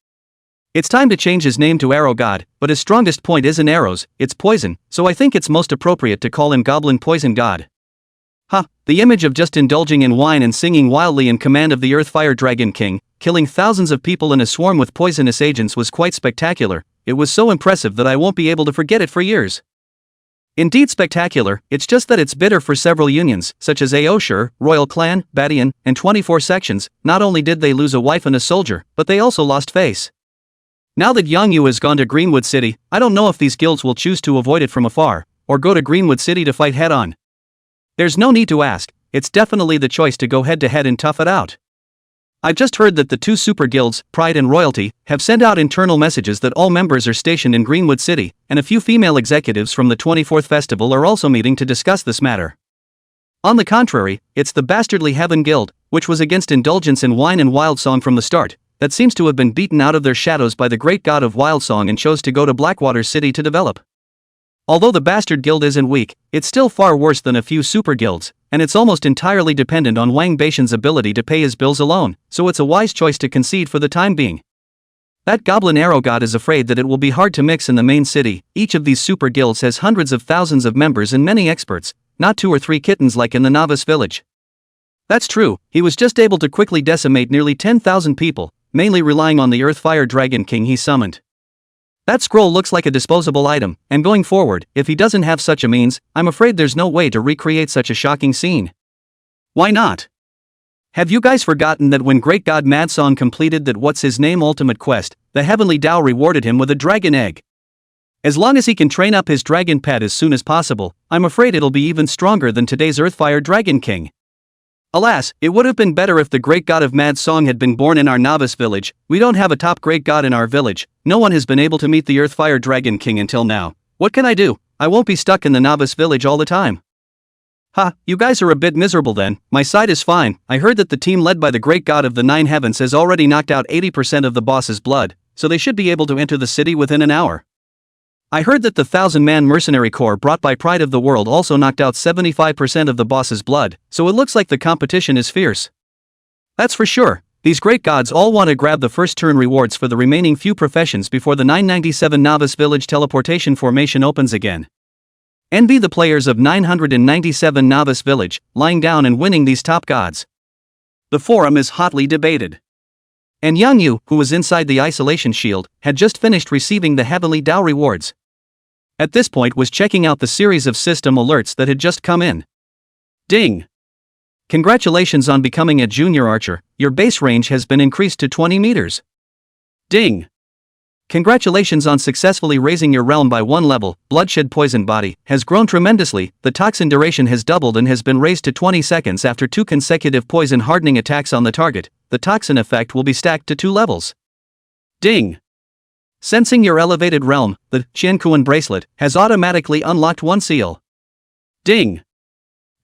It's time to change his name to Arrow God, but his strongest point isn't arrows, it's poison, so I think it's most appropriate to call him Goblin Poison God. The image of just indulging in wine and singing wildly in command of the Earth Fire Dragon King, killing thousands of people in a swarm with poisonous agents was quite spectacular. It was so impressive that I won't be able to forget it for years. Indeed spectacular, it's just that it's bitter for several unions, such as Aoshur, Royal Clan, Badian, and 24 sections. Not only did they lose a wife and a soldier, but they also lost face. Now that Yang Yu has gone to Greenwood City, I don't know if these guilds will choose to avoid it from afar, or go to Greenwood City to fight head-on. There's no need to ask, it's definitely the choice to go head-to-head and tough it out. I've just heard that the two super guilds, Pride and Royalty, have sent out internal messages that all members are stationed in Greenwood City, and a few female executives from the 24th Festival are also meeting to discuss this matter. On the contrary, it's the Bastardly Heaven Guild, which was against indulgence in wine and wild song from the start, that seems to have been beaten out of their shadows by the great god of wild song and chose to go to Blackwater City to develop. Although the Bastard Guild isn't weak, it's still far worse than a few super guilds, and it's almost entirely dependent on Wang Beishan's ability to pay his bills alone, so it's a wise choice to concede for the time being. That Goblin Arrow God is afraid that it will be hard to mix in the main city. Each of these super guilds has hundreds of thousands of members and many experts, not 2 or 3 kittens like in the novice village. That's true, he was just able to quickly decimate nearly 10,000 people, mainly relying on the Earth Fire Dragon King he summoned. That scroll looks like a disposable item, and going forward, if he doesn't have such a means, I'm afraid there's no way to recreate such a shocking scene. Why not? Have you guys forgotten that when Great God Mad Song completed that what's-his-name ultimate quest, the Heavenly Tao rewarded him with a dragon egg? As long as he can train up his dragon pet as soon as possible, I'm afraid it'll be even stronger than today's Earthfire Dragon King. Alas, it would have been better if the Great God of Mad Song had been born in our novice village. We don't have a top Great God in our village. No one has been able to meet the Earthfire Dragon King until now. What can I do? I won't be stuck in the novice village all the time. You guys are a bit miserable then. My side is fine. I heard that the team led by the Great God of the Nine Heavens has already knocked out 80% of the boss's blood, so they should be able to enter the city within an hour. I heard that the 1,000-man mercenary corps brought by Pride of the World also knocked out 75% of the boss's blood, so it looks like the competition is fierce. That's for sure. These great gods all want to grab the first turn rewards for the remaining few professions before the 997 Novice Village teleportation formation opens again. Envy the players of 997 Novice Village, lying down and winning these top gods. The forum is hotly debated. And Yang Yu, who was inside the isolation shield, had just finished receiving the Heavenly Tao rewards. At this point was checking out the series of system alerts that had just come in. Ding! Congratulations on becoming a junior archer, your base range has been increased to 20 meters. Ding! Congratulations on successfully raising your realm by 1 level, Bloodshed Poison Body has grown tremendously, the toxin duration has doubled and has been raised to 20 seconds after 2 consecutive poison hardening attacks on the target. The toxin effect will be stacked to 2 levels. Ding! Sensing your elevated realm, the Chien Kuan bracelet has automatically unlocked 1 seal. Ding!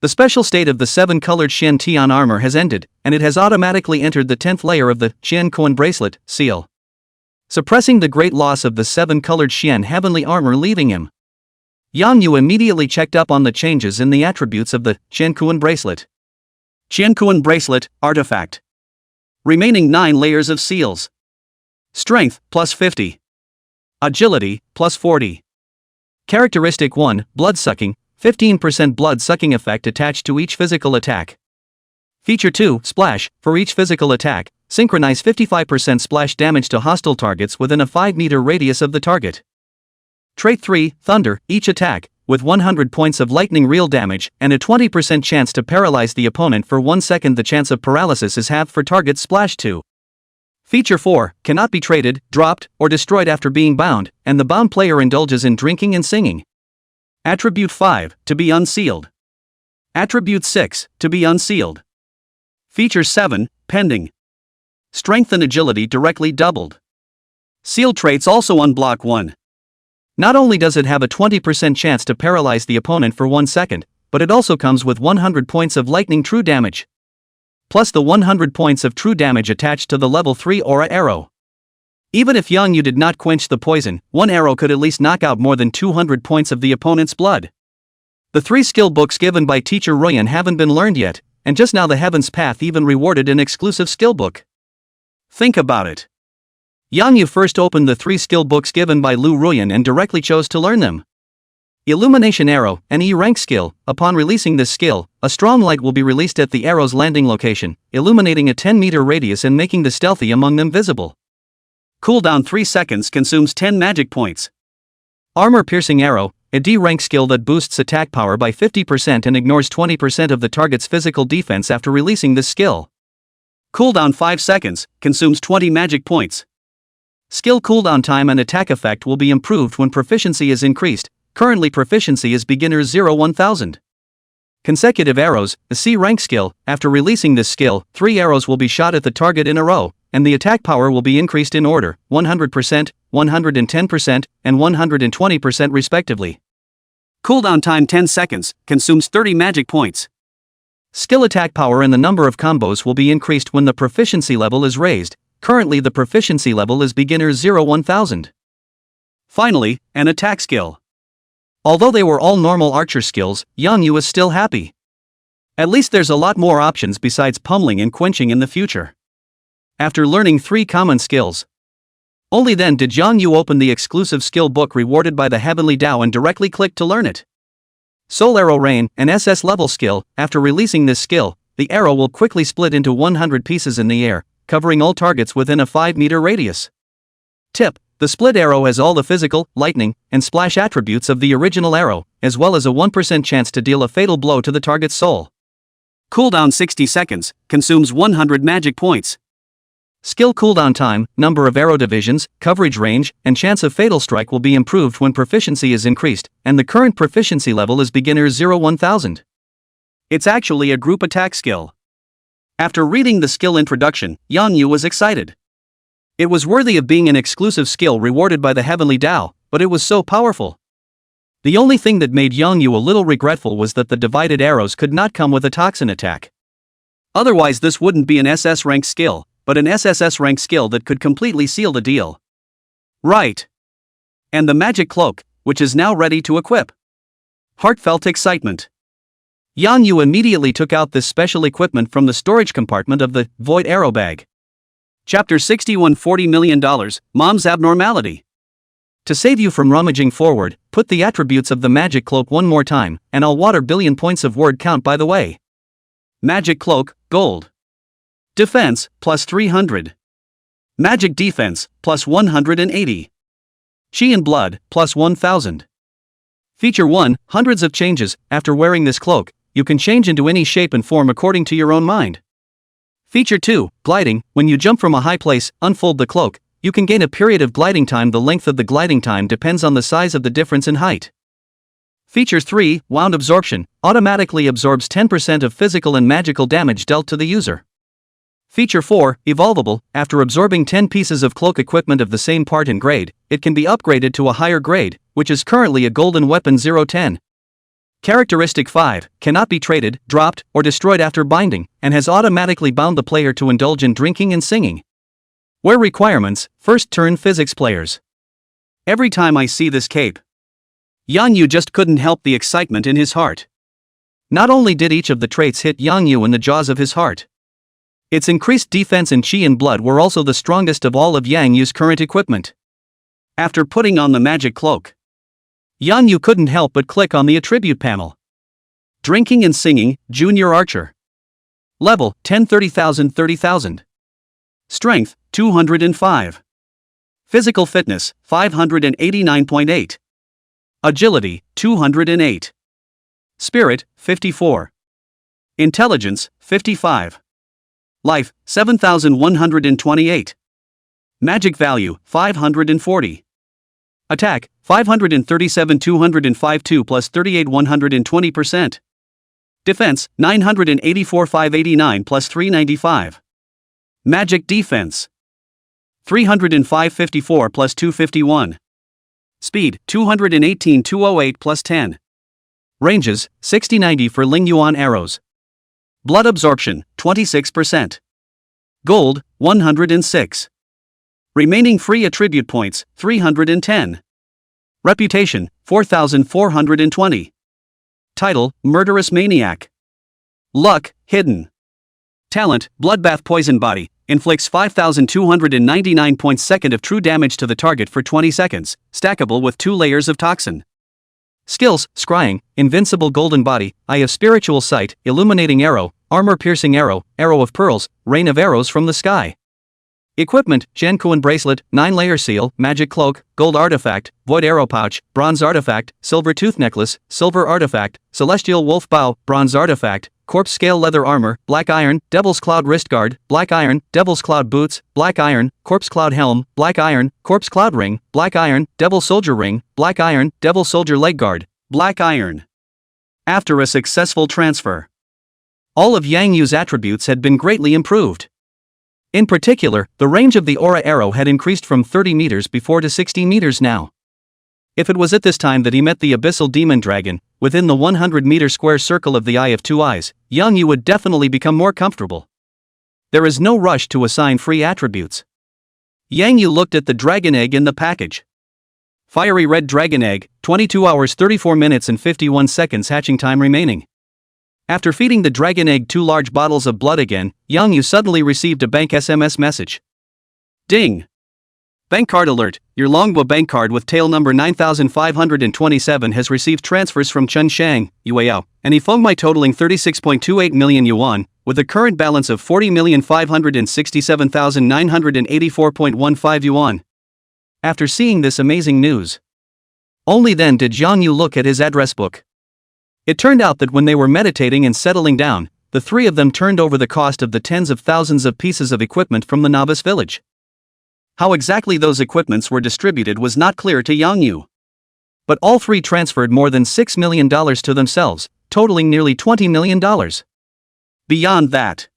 The special state of the 7-colored Shen Tian armor has ended, and it has automatically entered the 10th layer of the Chien Kuan bracelet seal, suppressing the great loss of the 7-colored Shen heavenly armor leaving him. Yang Yu immediately checked up on the changes in the attributes of the Chien Kuan bracelet. Chien Kuan bracelet, artifact. Remaining 9 layers of seals. Strength, plus 50. Agility, plus 40. Characteristic 1, blood-sucking, 15% blood-sucking effect attached to each physical attack. Feature 2, splash, for each physical attack, synchronize 55% splash damage to hostile targets within a 5-meter radius of the target. Trait 3, thunder, each attack, with 100 points of lightning real damage and a 20% chance to paralyze the opponent for 1 second. The chance of paralysis is halved for targets splashed to. Feature 4, cannot be traded, dropped, or destroyed after being bound, and the bound player indulges in drinking and singing. Attribute 5, to be unsealed. Attribute 6, to be unsealed. Feature 7, pending. Strength and agility directly doubled. Seal traits also unblock 1. Not only does it have a 20% chance to paralyze the opponent for 1 second, but it also comes with 100 points of lightning true damage. Plus the 100 points of true damage attached to the level 3 aura arrow. Even if Yang Yu did not quench the poison, one arrow could at least knock out more than 200 points of the opponent's blood. The 3 skill books given by teacher Ruyan haven't been learned yet, and just now the Heaven's Path even rewarded an exclusive skill book. Think about it. Yang Yu first opened the 3 skill books given by Lu Ruyan and directly chose to learn them. Illumination Arrow, an E-rank skill. Upon releasing this skill, a strong light will be released at the arrow's landing location, illuminating a 10-meter radius and making the stealthy among them visible. Cooldown 3 seconds, consumes 10 magic points. Armor Piercing Arrow, a D-rank skill that boosts attack power by 50% and ignores 20% of the target's physical defense after releasing this skill. Cooldown 5 seconds, consumes 20 magic points. Skill cooldown time and attack effect will be improved when proficiency is increased. Currently proficiency is beginner's 0-1000. Consecutive Arrows, a C-rank skill. After releasing this skill, 3 arrows will be shot at the target in a row, and the attack power will be increased in order, 100%, 110%, and 120% respectively. Cooldown time 10 seconds, consumes 30 magic points. Skill attack power and the number of combos will be increased when the proficiency level is raised. Currently the proficiency level is beginner's 0-1000. Finally, an attack skill. Although they were all normal archer skills, Yang Yu is still happy. At least there's a lot more options besides pummeling and quenching in the future. After learning 3 common skills, only then did Yang Yu open the exclusive skill book rewarded by the Heavenly Dao and directly click to learn it. Soul Arrow Rain, an SS level skill. After releasing this skill, the arrow will quickly split into 100 pieces in the air, covering all targets within a 5-meter radius. Tip: the split arrow has all the physical, lightning, and splash attributes of the original arrow, as well as a 1% chance to deal a fatal blow to the target's soul. Cooldown 60 seconds, consumes 100 magic points. Skill cooldown time, number of arrow divisions, coverage range, and chance of fatal strike will be improved when proficiency is increased, and the current proficiency level is beginner's 0-1000. It's actually a group attack skill. After reading the skill introduction, Yang Yu was excited. It was worthy of being an exclusive skill rewarded by the Heavenly Dao, but it was so powerful. The only thing that made Yang Yu a little regretful was that the divided arrows could not come with a toxin attack. Otherwise this wouldn't be an SS rank skill, but an SSS rank skill that could completely seal the deal. Right. And the magic cloak, which is now ready to equip. Heartfelt excitement. Yang Yu immediately took out this special equipment from the storage compartment of the Void Arrow Bag. Chapter 61, $40 million, Mom's Abnormality. To save you from rummaging forward, put the attributes of the magic cloak one more time, and I'll water billion points of word count by the way. Magic cloak, gold. Defense, plus 300. Magic defense, plus 180. Chi and blood, plus 1000. Feature 1, hundreds of changes. After wearing this cloak, you can change into any shape and form according to your own mind. Feature 2, gliding. When you jump from a high place, unfold the cloak, you can gain a period of gliding time. The length of the gliding time depends on the size of the difference in height. Feature 3, wound absorption, automatically absorbs 10% of physical and magical damage dealt to the user. Feature 4, evolvable. After absorbing 10 pieces of cloak equipment of the same part and grade, it can be upgraded to a higher grade, which is currently a golden weapon 010. Characteristic 5, cannot be traded, dropped, or destroyed after binding, and has automatically bound the player to indulge in drinking and singing. Wear requirements, first turn physics players. Every time I see this cape, Yang Yu just couldn't help the excitement in his heart. Not only did each of the traits hit Yang Yu in the jaws of his heart, its increased defense and chi and blood were also the strongest of all of Yang Yu's current equipment. After putting on the magic cloak, Yang Yu couldn't help but click on the attribute panel. Drinking and singing, Junior Archer. Level, 10 30,000 30,000. Strength, 205. Physical fitness, 589.8. Agility, 208. Spirit, 54. Intelligence, 55. Life, 7,128. Magic value, 540. Attack, 537 205 2 plus 38 120%. Defense, 984 589 plus 395. Magic defense. 305 54 plus 251. Speed, 218 208 plus 10. Ranges, 60-90 for Ling Yuan arrows. Blood absorption, 26%. Gold, 106. Remaining free attribute points, 310. Reputation, 4,420. Title, Murderous Maniac. Luck, Hidden. Talent, Bloodbath Poison Body, inflicts 5,299 points second of true damage to the target for 20 seconds, stackable with 2 layers of toxin. Skills, Scrying, Invincible Golden Body, Eye of Spiritual Sight, Illuminating Arrow, Armor-Piercing Arrow, Arrow of Pearls, Rain of Arrows from the Sky. Equipment, Genkuan Bracelet, 9-layer Seal, Magic Cloak, Gold Artifact, Void Arrow Pouch, Bronze Artifact, Silver Tooth Necklace, Silver Artifact, Celestial Wolf Bow, Bronze Artifact, Corpse Scale Leather Armor, Black Iron, Devil's Cloud Wrist Guard, Black Iron, Devil's Cloud Boots, Black Iron, Corpse Cloud Helm, Black Iron, Corpse Cloud Ring, Black Iron, Devil Soldier Ring, Black Iron, Devil Soldier Leg Guard, Black Iron. After a successful transfer, all of Yang Yu's attributes had been greatly improved. In particular, the range of the aura arrow had increased from 30 meters before to 60 meters now. If it was at this time that he met the abyssal demon dragon, within the 100-meter square circle of the Eye of Two Eyes, Yang Yu would definitely become more comfortable. There is no rush to assign free attributes. Yang Yu looked at the dragon egg in the package. Fiery red dragon egg, 22 hours 34 minutes and 51 seconds hatching time remaining. After feeding the dragon egg 2 large bottles of blood again, Yang Yu suddenly received a bank SMS message. Ding! Bank card alert, your Longhua bank card with tail number 9527 has received transfers from Chen Shang, Yueyao, and Yifengmai totaling 36.28 million yuan, with a current balance of 40,567,984.15 yuan. After seeing this amazing news, only then did Yang Yu look at his address book. It turned out that when they were meditating and settling down, the three of them turned over the cost of the tens of thousands of pieces of equipment from the novice village. How exactly those equipments were distributed was not clear to Yang Yu. But all three transferred more than $6 million to themselves, totaling nearly $20 million. Beyond that,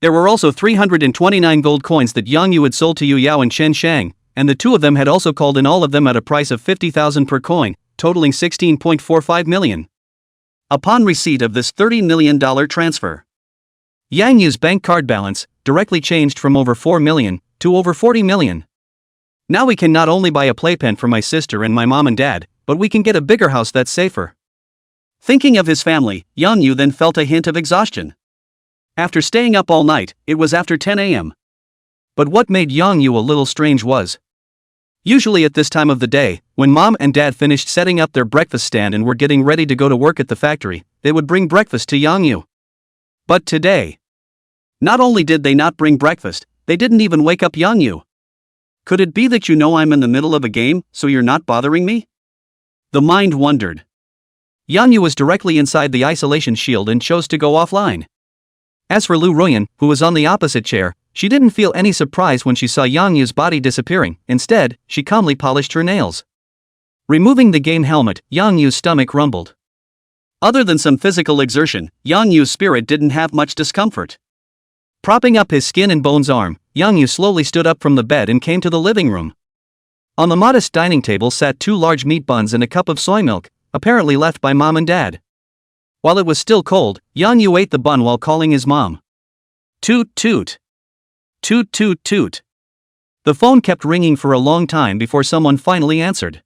there were also 329 gold coins that Yang Yu had sold to Yu Yao and Chen Shang, and the two of them had also called in all of them at a price of 50,000 per coin, totaling 16.45 million. Upon receipt of this $30 million transfer, Yang Yu's bank card balance directly changed from over 4 million to over 40 million. Now we can not only buy a playpen for my sister and my mom and dad, but we can get a bigger house that's safer. Thinking of his family, Yang Yu then felt a hint of exhaustion. After staying up all night, it was after 10 a.m. But what made Yang Yu a little strange was, usually at this time of the day, when mom and dad finished setting up their breakfast stand and were getting ready to go to work at the factory, they would bring breakfast to Yang Yu. But today, not only did they not bring breakfast, they didn't even wake up Yang Yu. Could it be that you know I'm in the middle of a game, so you're not bothering me? The mind wondered. Yang Yu was directly inside the isolation shield and chose to go offline. As for Lu Ruyan, who was on the opposite chair, she didn't feel any surprise when she saw Yang Yu's body disappearing. Instead, she calmly polished her nails. Removing the game helmet, Yang Yu's stomach rumbled. Other than some physical exertion, Yang Yu's spirit didn't have much discomfort. Propping up his skin and bones arm, Yang Yu slowly stood up from the bed and came to the living room. On the modest dining table sat 2 large meat buns and a cup of soy milk, apparently left by mom and dad. While it was still cold, Yang Yu ate the bun while calling his mom. Toot toot. Toot toot toot. The phone kept ringing for a long time before someone finally answered.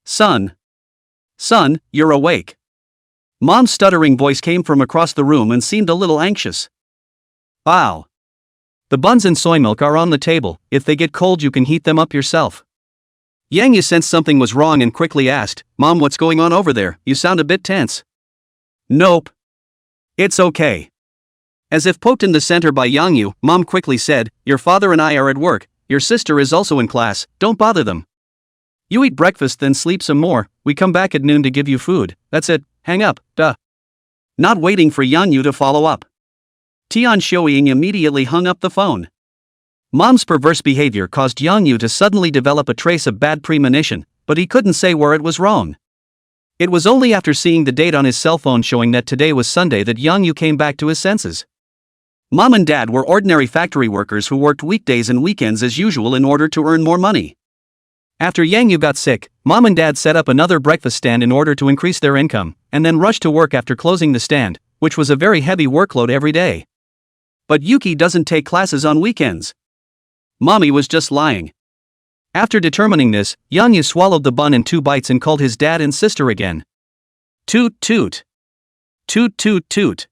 Son, you're awake. Mom's stuttering voice came from across the room and seemed a little anxious. Wow. The buns and soy milk are on the table. If they get cold you can heat them up yourself. Yang Yu sensed something was wrong and quickly asked, Mom, what's going on over there? You sound a bit tense. Nope. It's okay. As if poked in the center by Yang Yu, Mom quickly said, your father and I are at work, your sister is also in class, don't bother them. You eat breakfast then sleep some more, we come back at noon to give you food, that's it, hang up, duh. Not waiting for Yang Yu to follow up, Tian Shouying immediately hung up the phone. Mom's perverse behavior caused Yang Yu to suddenly develop a trace of bad premonition, but he couldn't say where it was wrong. It was only after seeing the date on his cell phone showing that today was Sunday that Yang Yu came back to his senses. Mom and Dad were ordinary factory workers who worked weekdays and weekends as usual in order to earn more money. After Yang Yu got sick, Mom and Dad set up another breakfast stand in order to increase their income, and then rushed to work after closing the stand, which was a very heavy workload every day. But Yuki doesn't take classes on weekends. Mommy was just lying. After determining this, Yang Yu swallowed the bun in 2 bites and called his dad and sister again. Toot toot. Toot toot toot.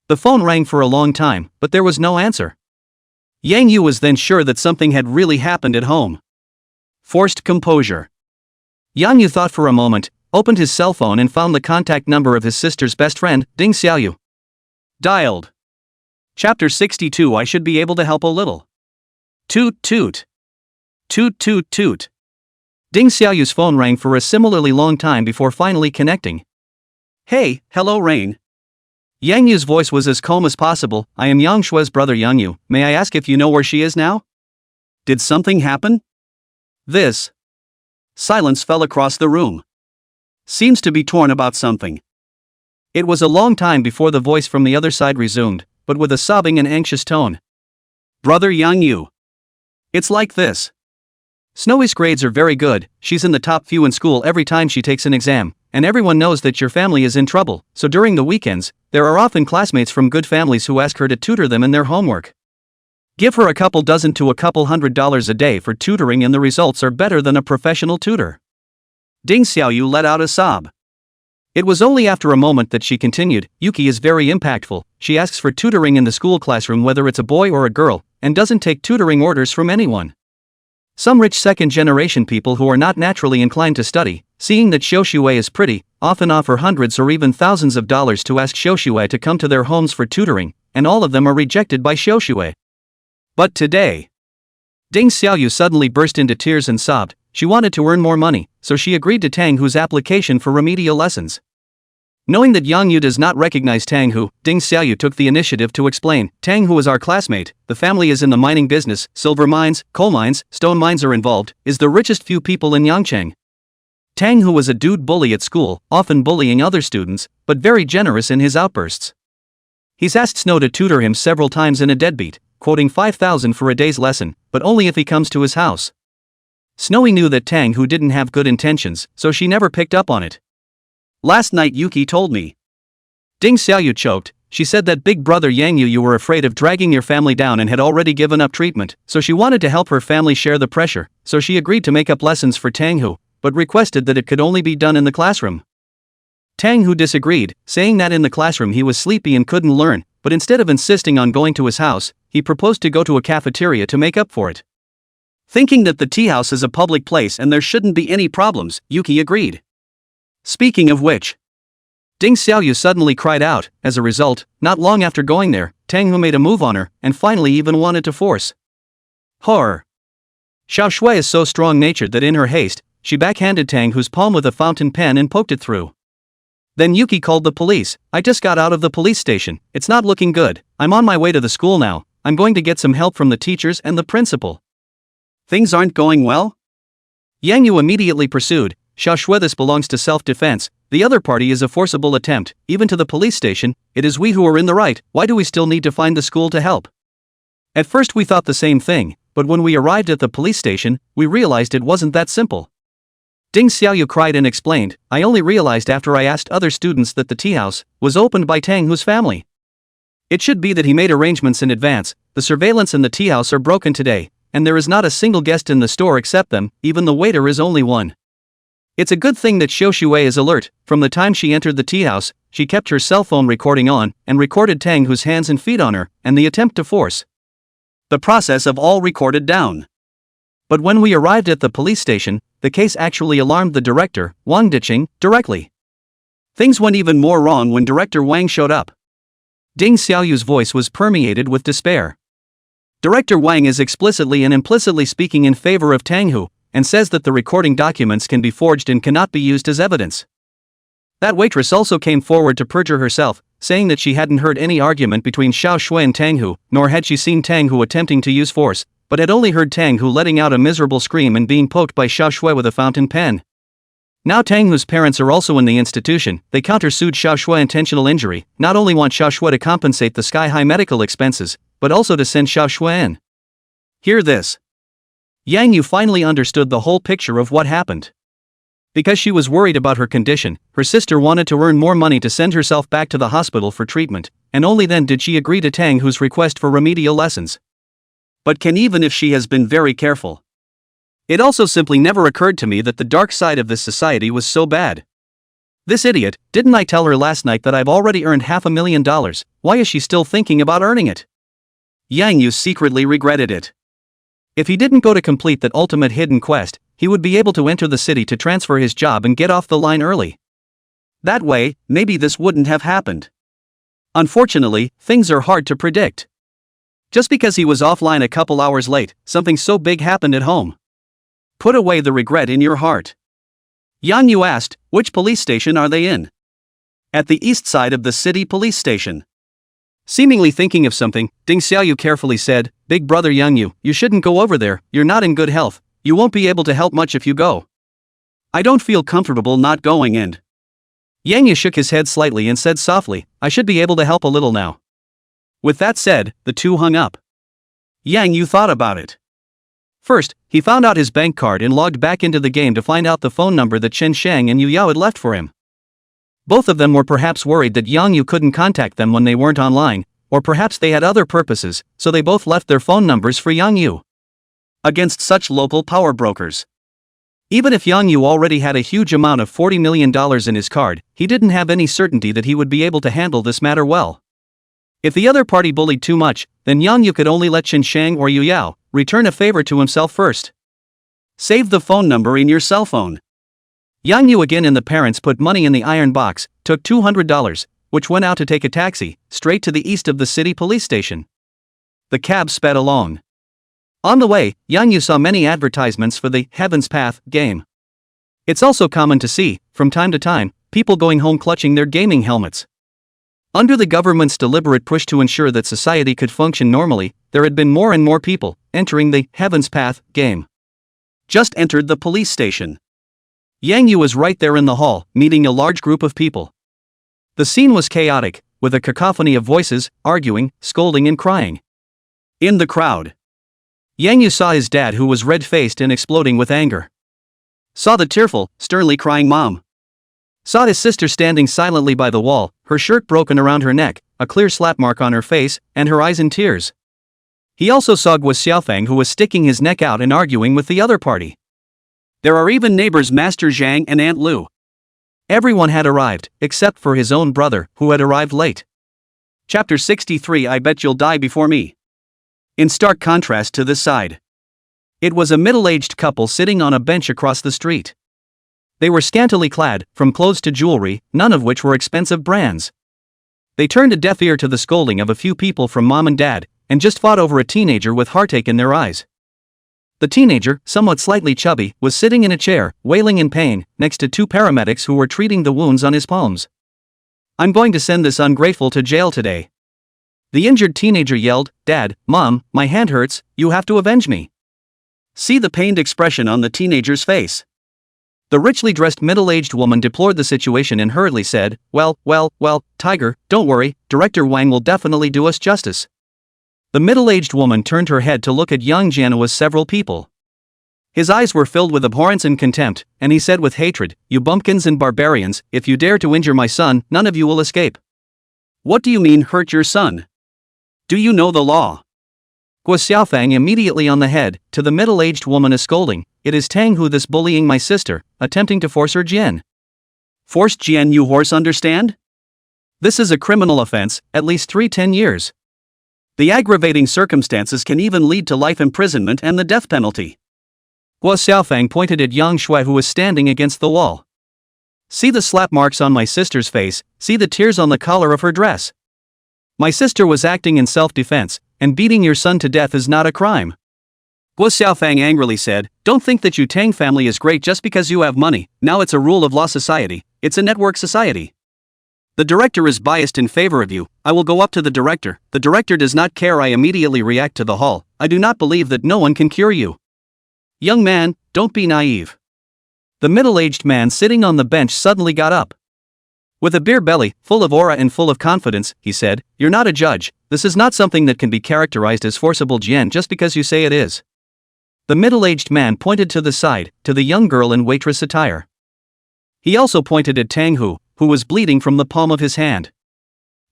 The phone rang for a long time, but there was no answer. Yang Yu was then sure that something had really happened at home. Forced composure. Yang Yu thought for a moment, opened his cell phone and found the contact number of his sister's best friend, Ding Xiaoyu. Dialed. Chapter 62. I should be able to help a little. Toot toot. Toot toot toot. Ding Xiaoyu's phone rang for a similarly long time before finally connecting. Hey, hello Rain. Yang Yu's voice was as calm as possible. I am Yang Shue's brother Yang Yu. May I ask if you know where she is now? Did something happen? This. Silence fell across the room. Seems to be torn about something. It was a long time before the voice from the other side resumed, but with a sobbing and anxious tone. Brother Yang Yu. It's like this. Snowy's grades are very good, she's in the top few in school every time she takes an exam, and everyone knows that your family is in trouble, so during the weekends, there are often classmates from good families who ask her to tutor them in their homework. Give her a couple dozen to a couple $100 a day for tutoring and the results are better than a professional tutor. Ding Xiaoyu let out a sob. It was only after a moment that she continued, Yuki is very impactful, she asks for tutoring in the school classroom whether it's a boy or a girl, and doesn't take tutoring orders from anyone. Some rich second-generation people who are not naturally inclined to study, seeing that Xiaoxue is pretty, often offer hundreds or even thousands of dollars to ask Xiaoxue to come to their homes for tutoring, and all of them are rejected by Xiaoxue. But today, Ding Xiaoyu suddenly burst into tears and sobbed. She wanted to earn more money, so she agreed to Tang Hu's application for remedial lessons. Knowing that Yang Yu does not recognize Tang Hu, Ding Xiaoyu took the initiative to explain, Tang Hu is our classmate, the family is in the mining business, silver mines, coal mines, stone mines are involved, is the richest few people in Yangcheng. Tang Hu was a dude bully at school, often bullying other students, but very generous in his outbursts. He's asked Snow to tutor him several times in a deadbeat, quoting 5,000 for a day's lesson, but only if he comes to his house. Snowy knew that Tang Hu didn't have good intentions, so she never picked up on it. Last night Yuki told me. Ding Xiaoyu choked. She said that big brother Yang Yu you were afraid of dragging your family down and had already given up treatment, so she wanted to help her family share the pressure, so she agreed to make up lessons for Tang Hu, but requested that it could only be done in the classroom. Tang Hu disagreed, saying that in the classroom he was sleepy and couldn't learn, but instead of insisting on going to his house, he proposed to go to a cafeteria to make up for it. Thinking that the tea house is a public place and there shouldn't be any problems, Yuki agreed. Speaking of which, Ding Xiaoyu suddenly cried out. As a result, not long after going there, Tang Hu made a move on her, and finally even wanted to force. Horror. Xiao Shui is so strong-natured that in her haste, she backhanded Tang Hu's palm with a fountain pen and poked it through. Then Yuki called the police. I just got out of the police station, it's not looking good, I'm on my way to the school now, I'm going to get some help from the teachers and the principal. Things aren't going well? Yang Yu immediately pursued, Xiao Shui, this belongs to self-defense, the other party is a forcible attempt, even to the police station, it is we who are in the right, why do we still need to find the school to help? At first we thought the same thing, but when we arrived at the police station, we realized it wasn't that simple. Ding Xiaoyu cried and explained, I only realized after I asked other students that the tea house was opened by Tang Hu's family. It should be that he made arrangements in advance, the surveillance and the tea house are broken today, and there is not a single guest in the store except them, even the waiter is only one. It's a good thing that Xiaoxue is alert. From the time she entered the tea house, she kept her cell phone recording on, and recorded Tang Hu's hands and feet on her, and the attempt to force. The process of all recorded down. But when we arrived at the police station, the case actually alarmed the director, Wang Diqing, directly. Things went even more wrong when Director Wang showed up. Ding Xiaoyu's voice was permeated with despair. Director Wang is explicitly and implicitly speaking in favor of Tang Hu, and says that the recording documents can be forged and cannot be used as evidence. That waitress also came forward to perjure herself, saying that she hadn't heard any argument between Xiao Shui and Tang Hu, nor had she seen Tang Hu attempting to use force, but had only heard Tang Hu letting out a miserable scream and being poked by Xiao Shui with a fountain pen. Now Tang, whose parents are also in the institution, they countersued Xiaoshui intentional injury, not only want Xiaoshui to compensate the sky-high medical expenses, but also to send Xiaoshui in. Hear this. Yang Yu finally understood the whole picture of what happened. Because she was worried about her condition, her sister wanted to earn more money to send herself back to the hospital for treatment, and only then did she agree to Tang, whose request for remedial lessons. But can even if she has been very careful. It also simply never occurred to me that the dark side of this society was so bad. This idiot, didn't I tell her last night that I've already earned $500,000, why is she still thinking about earning it? Yang Yu secretly regretted it. If he didn't go to complete that ultimate hidden quest, he would be able to enter the city to transfer his job and get off the line early. That way, maybe this wouldn't have happened. Unfortunately, things are hard to predict. Just because he was offline a couple hours late, something so big happened at home. Put away the regret in your heart. Yang Yu asked, which police station are they in? At the east side of the city police station. Seemingly thinking of something, Ding Xiaoyu carefully said, Big brother Yang Yu, you shouldn't go over there, you're not in good health, you won't be able to help much if you go. I don't feel comfortable not going in. Yang Yu shook his head slightly and said softly, I should be able to help a little now. With that said, the two hung up. Yang Yu thought about it. First, he found out his bank card and logged back into the game to find out the phone number that Chen Shang and Yu Yao had left for him. Both of them were perhaps worried that Yang Yu couldn't contact them when they weren't online, or perhaps they had other purposes, so they both left their phone numbers for Yang Yu. Against such local power brokers. Even if Yang Yu already had a huge amount of $40 million in his card, he didn't have any certainty that he would be able to handle this matter well. If the other party bullied too much, then Yang Yu could only let Chen Shang or Yu Yao return a favor to himself first. Save the phone number in your cell phone. Yang Yu again and the parents put money in the iron box, took $200, which went out to take a taxi, straight to the east of the city police station. The cab sped along. On the way, Yang Yu saw many advertisements for the Heaven's Path game. It's also common to see, from time to time, people going home clutching their gaming helmets. Under the government's deliberate push to ensure that society could function normally, there had been more and more people entering the Heaven's Path game. Just entered the police station. Yang Yu was right there in the hall, meeting a large group of people. The scene was chaotic, with a cacophony of voices, arguing, scolding and crying. In the crowd, Yang Yu saw his dad, who was red-faced and exploding with anger. Saw the tearful, sternly crying mom. Saw his sister standing silently by the wall, her shirt broken around her neck, a clear slap mark on her face, and her eyes in tears. He also saw Guo Xiaofang, who was sticking his neck out and arguing with the other party. There are even neighbors Master Zhang and Aunt Lu. Everyone had arrived, except for his own brother, who had arrived late. Chapter 63 I bet you'll die before me. In stark contrast to this side. It was a middle-aged couple sitting on a bench across the street. They were scantily clad, from clothes to jewelry, none of which were expensive brands. They turned a deaf ear to the scolding of a few people from mom and dad, and just fought over a teenager with heartache in their eyes. The teenager, somewhat slightly chubby, was sitting in a chair, wailing in pain, next to two paramedics who were treating the wounds on his palms. I'm going to send this ungrateful to jail today. The injured teenager yelled, Dad, Mom, my hand hurts, you have to avenge me. See the pained expression on the teenager's face. The richly dressed middle-aged woman deplored the situation and hurriedly said, well, Tiger, don't worry, Director Wang will definitely do us justice. The middle-aged woman turned her head to look at young Jianhua's several people. His eyes were filled with abhorrence and contempt, and he said with hatred, You bumpkins and barbarians, if you dare to injure my son, none of you will escape. What do you mean hurt your son? Do you know the law? Guo Xiaofang immediately on the head, to the middle-aged woman scolding, It is Tang who this bullying my sister, attempting to force her Jian. Forced Jian you horse understand? This is a criminal offense, at least 10 years. The aggravating circumstances can even lead to life imprisonment and the death penalty. Guo Xiaofang pointed at Yang Shui, who was standing against the wall. See the slap marks on my sister's face, see the tears on the collar of her dress. My sister was acting in self-defense, and beating your son to death is not a crime. Guo Xiaofang angrily said, Don't think that you Tang family is great just because you have money, now it's a rule of law society, it's a network society. The director is biased in favor of you, I will go up to the director does not care. I immediately react to the hall, I do not believe that no one can cure you. Young man, don't be naive. The middle-aged man sitting on the bench suddenly got up. With a beer belly, full of aura and full of confidence, he said, "You're not a judge. This is not something that can be characterized as forcible jian just because you say it is." The middle-aged man pointed to the side, to the young girl in waitress attire. He also pointed at Tang Hu, who was bleeding from the palm of his hand.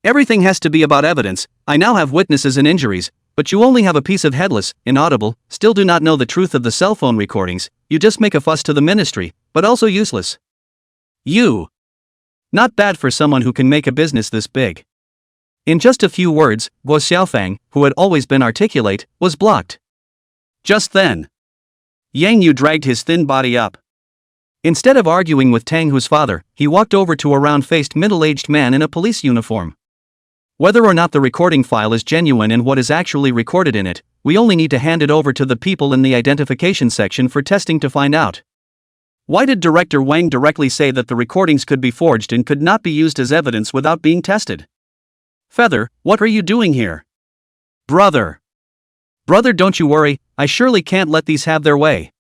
"Everything has to be about evidence. I now have witnesses and injuries, but you only have a piece of headless, inaudible, still do not know the truth of the cell phone recordings. You just make a fuss to the ministry, but also useless. You. Not bad for someone who can make a business this big." In just a few words, Guo Xiaofang, who had always been articulate, was blocked. Just then, Yang Yu dragged his thin body up. Instead of arguing with Tang Hu's father, he walked over to a round-faced middle-aged man in a police uniform. "Whether or not the recording file is genuine and what is actually recorded in it, we only need to hand it over to the people in the identification section for testing to find out. Why did Director Wang directly say that the recordings could be forged and could not be used as evidence without being tested? Feather, what are you doing here?" Brother, don't you worry, I surely can't let these have their way."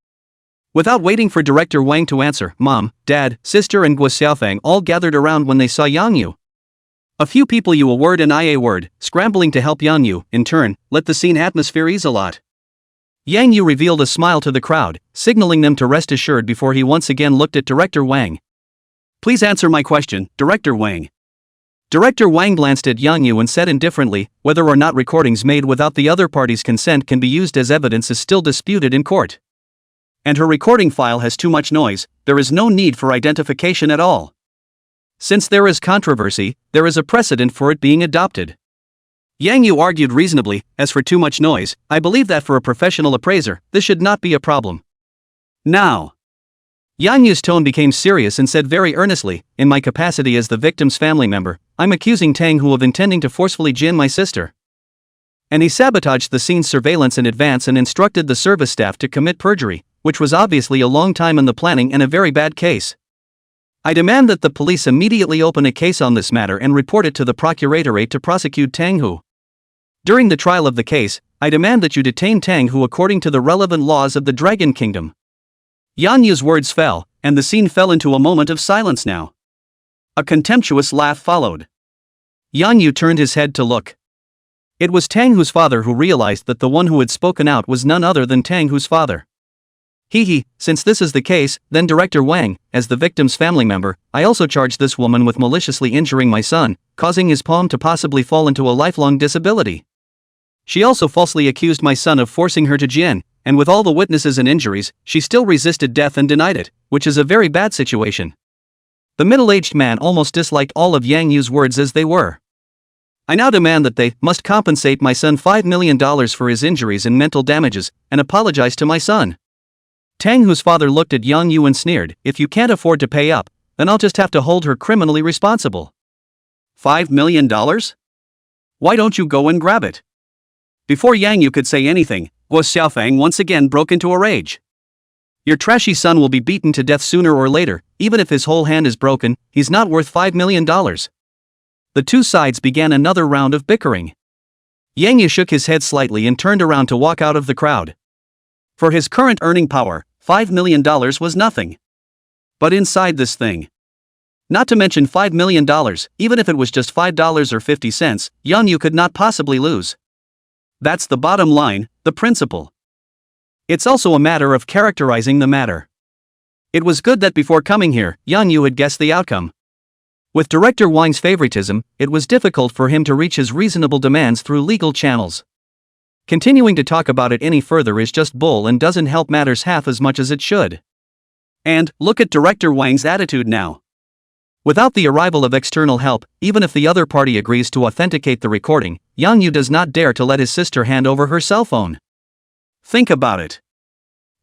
Without waiting for Director Wang to answer, Mom, Dad, Sister and Guo Xiaofang all gathered around when they saw Yang Yu. A few people you a word and I a word, scrambling to help Yang Yu, in turn, let the scene atmosphere ease a lot. Yang Yu revealed a smile to the crowd, signaling them to rest assured before he once again looked at Director Wang. "Please answer my question, Director Wang." Director Wang glanced at Yang Yu and said indifferently, "Whether or not recordings made without the other party's consent can be used as evidence is still disputed in court. And her recording file has too much noise, there is no need for identification at all. Since there is controversy, there is a precedent for it being adopted." Yang Yu argued reasonably, "As for too much noise, I believe that for a professional appraiser, this should not be a problem. Now." Yang Yu's tone became serious and said very earnestly, "In my capacity as the victim's family member, I'm accusing Tang Hu of intending to forcefully jin my sister. And he sabotaged the scene's surveillance in advance and instructed the service staff to commit perjury, which was obviously a long time in the planning and a very bad case. I demand that the police immediately open a case on this matter and report it to the Procuratorate to prosecute Tang Hu. During the trial of the case, I demand that you detain Tang Hu according to the relevant laws of the Dragon Kingdom." Yang Yu's words fell, and the scene fell into a moment of silence now. A contemptuous laugh followed. Yang Yu turned his head to look. It was Tang Hu's father who realized that the one who had spoken out was none other than Tang Hu's father. Since this is the case, then Director Wang, as the victim's family member, I also charge this woman with maliciously injuring my son, causing his palm to possibly fall into a lifelong disability. She also falsely accused my son of forcing her to jin, and with all the witnesses and injuries, she still resisted death and denied it, which is a very bad situation." The middle-aged man almost disliked all of Yang Yu's words as they were. "I now demand that they must compensate my son $5 million for his injuries and mental damages, and apologize to my son." Tang Hu's father looked at Yang Yu and sneered, "If you can't afford to pay up, then I'll just have to hold her criminally responsible." $5 million? Why don't you go and grab it?" Before Yang Yu could say anything, Guo Xiaofang once again broke into a rage. "Your trashy son will be beaten to death sooner or later, even if his whole hand is broken, he's not worth $5 million. The two sides began another round of bickering. Yang Yu shook his head slightly and turned around to walk out of the crowd. For his current earning power, $5 million was nothing. But inside this thing, not to mention $5 million, even if it was just $5 or 50 cents, Yang Yu could not possibly lose. That's the bottom line, the principle. It's also a matter of characterizing the matter. It was good that before coming here, Yang Yu had guessed the outcome. With Director Wang's favoritism, it was difficult for him to reach his reasonable demands through legal channels. Continuing to talk about it any further is just bull and doesn't help matters half as much as it should. And, look at Director Wang's attitude now. Without the arrival of external help, even if the other party agrees to authenticate the recording, Yang Yu does not dare to let his sister hand over her cell phone. Think about it.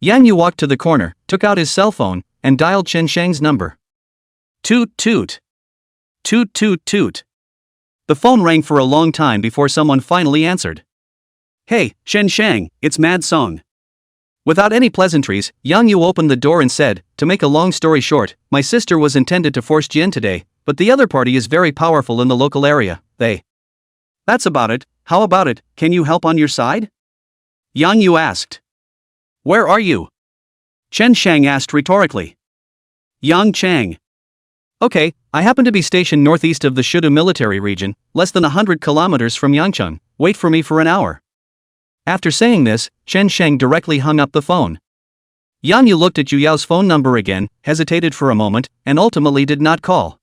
Yang Yu walked to the corner, took out his cell phone, and dialed Chen Shang's number. Toot toot. Toot toot toot. The phone rang for a long time before someone finally answered. "Hey, Chen Shang, it's Mad Song." Without any pleasantries, Yang Yu opened the door and said, "To make a long story short, my sister was intended to force Jin today, but the other party is very powerful in the local area, That's about it, how about it, can you help on your side?" Yang Yu asked. "Where are you?" Chen Shang asked rhetorically. Yang Chang. Okay, I happen to be stationed northeast of the Shudu military region, less than 100 kilometers from Yangcheng. Wait for me for an hour. After saying this, Chen Sheng directly hung up the phone. Yang Yu looked at Yu Yao's phone number again, hesitated for a moment, and ultimately did not call.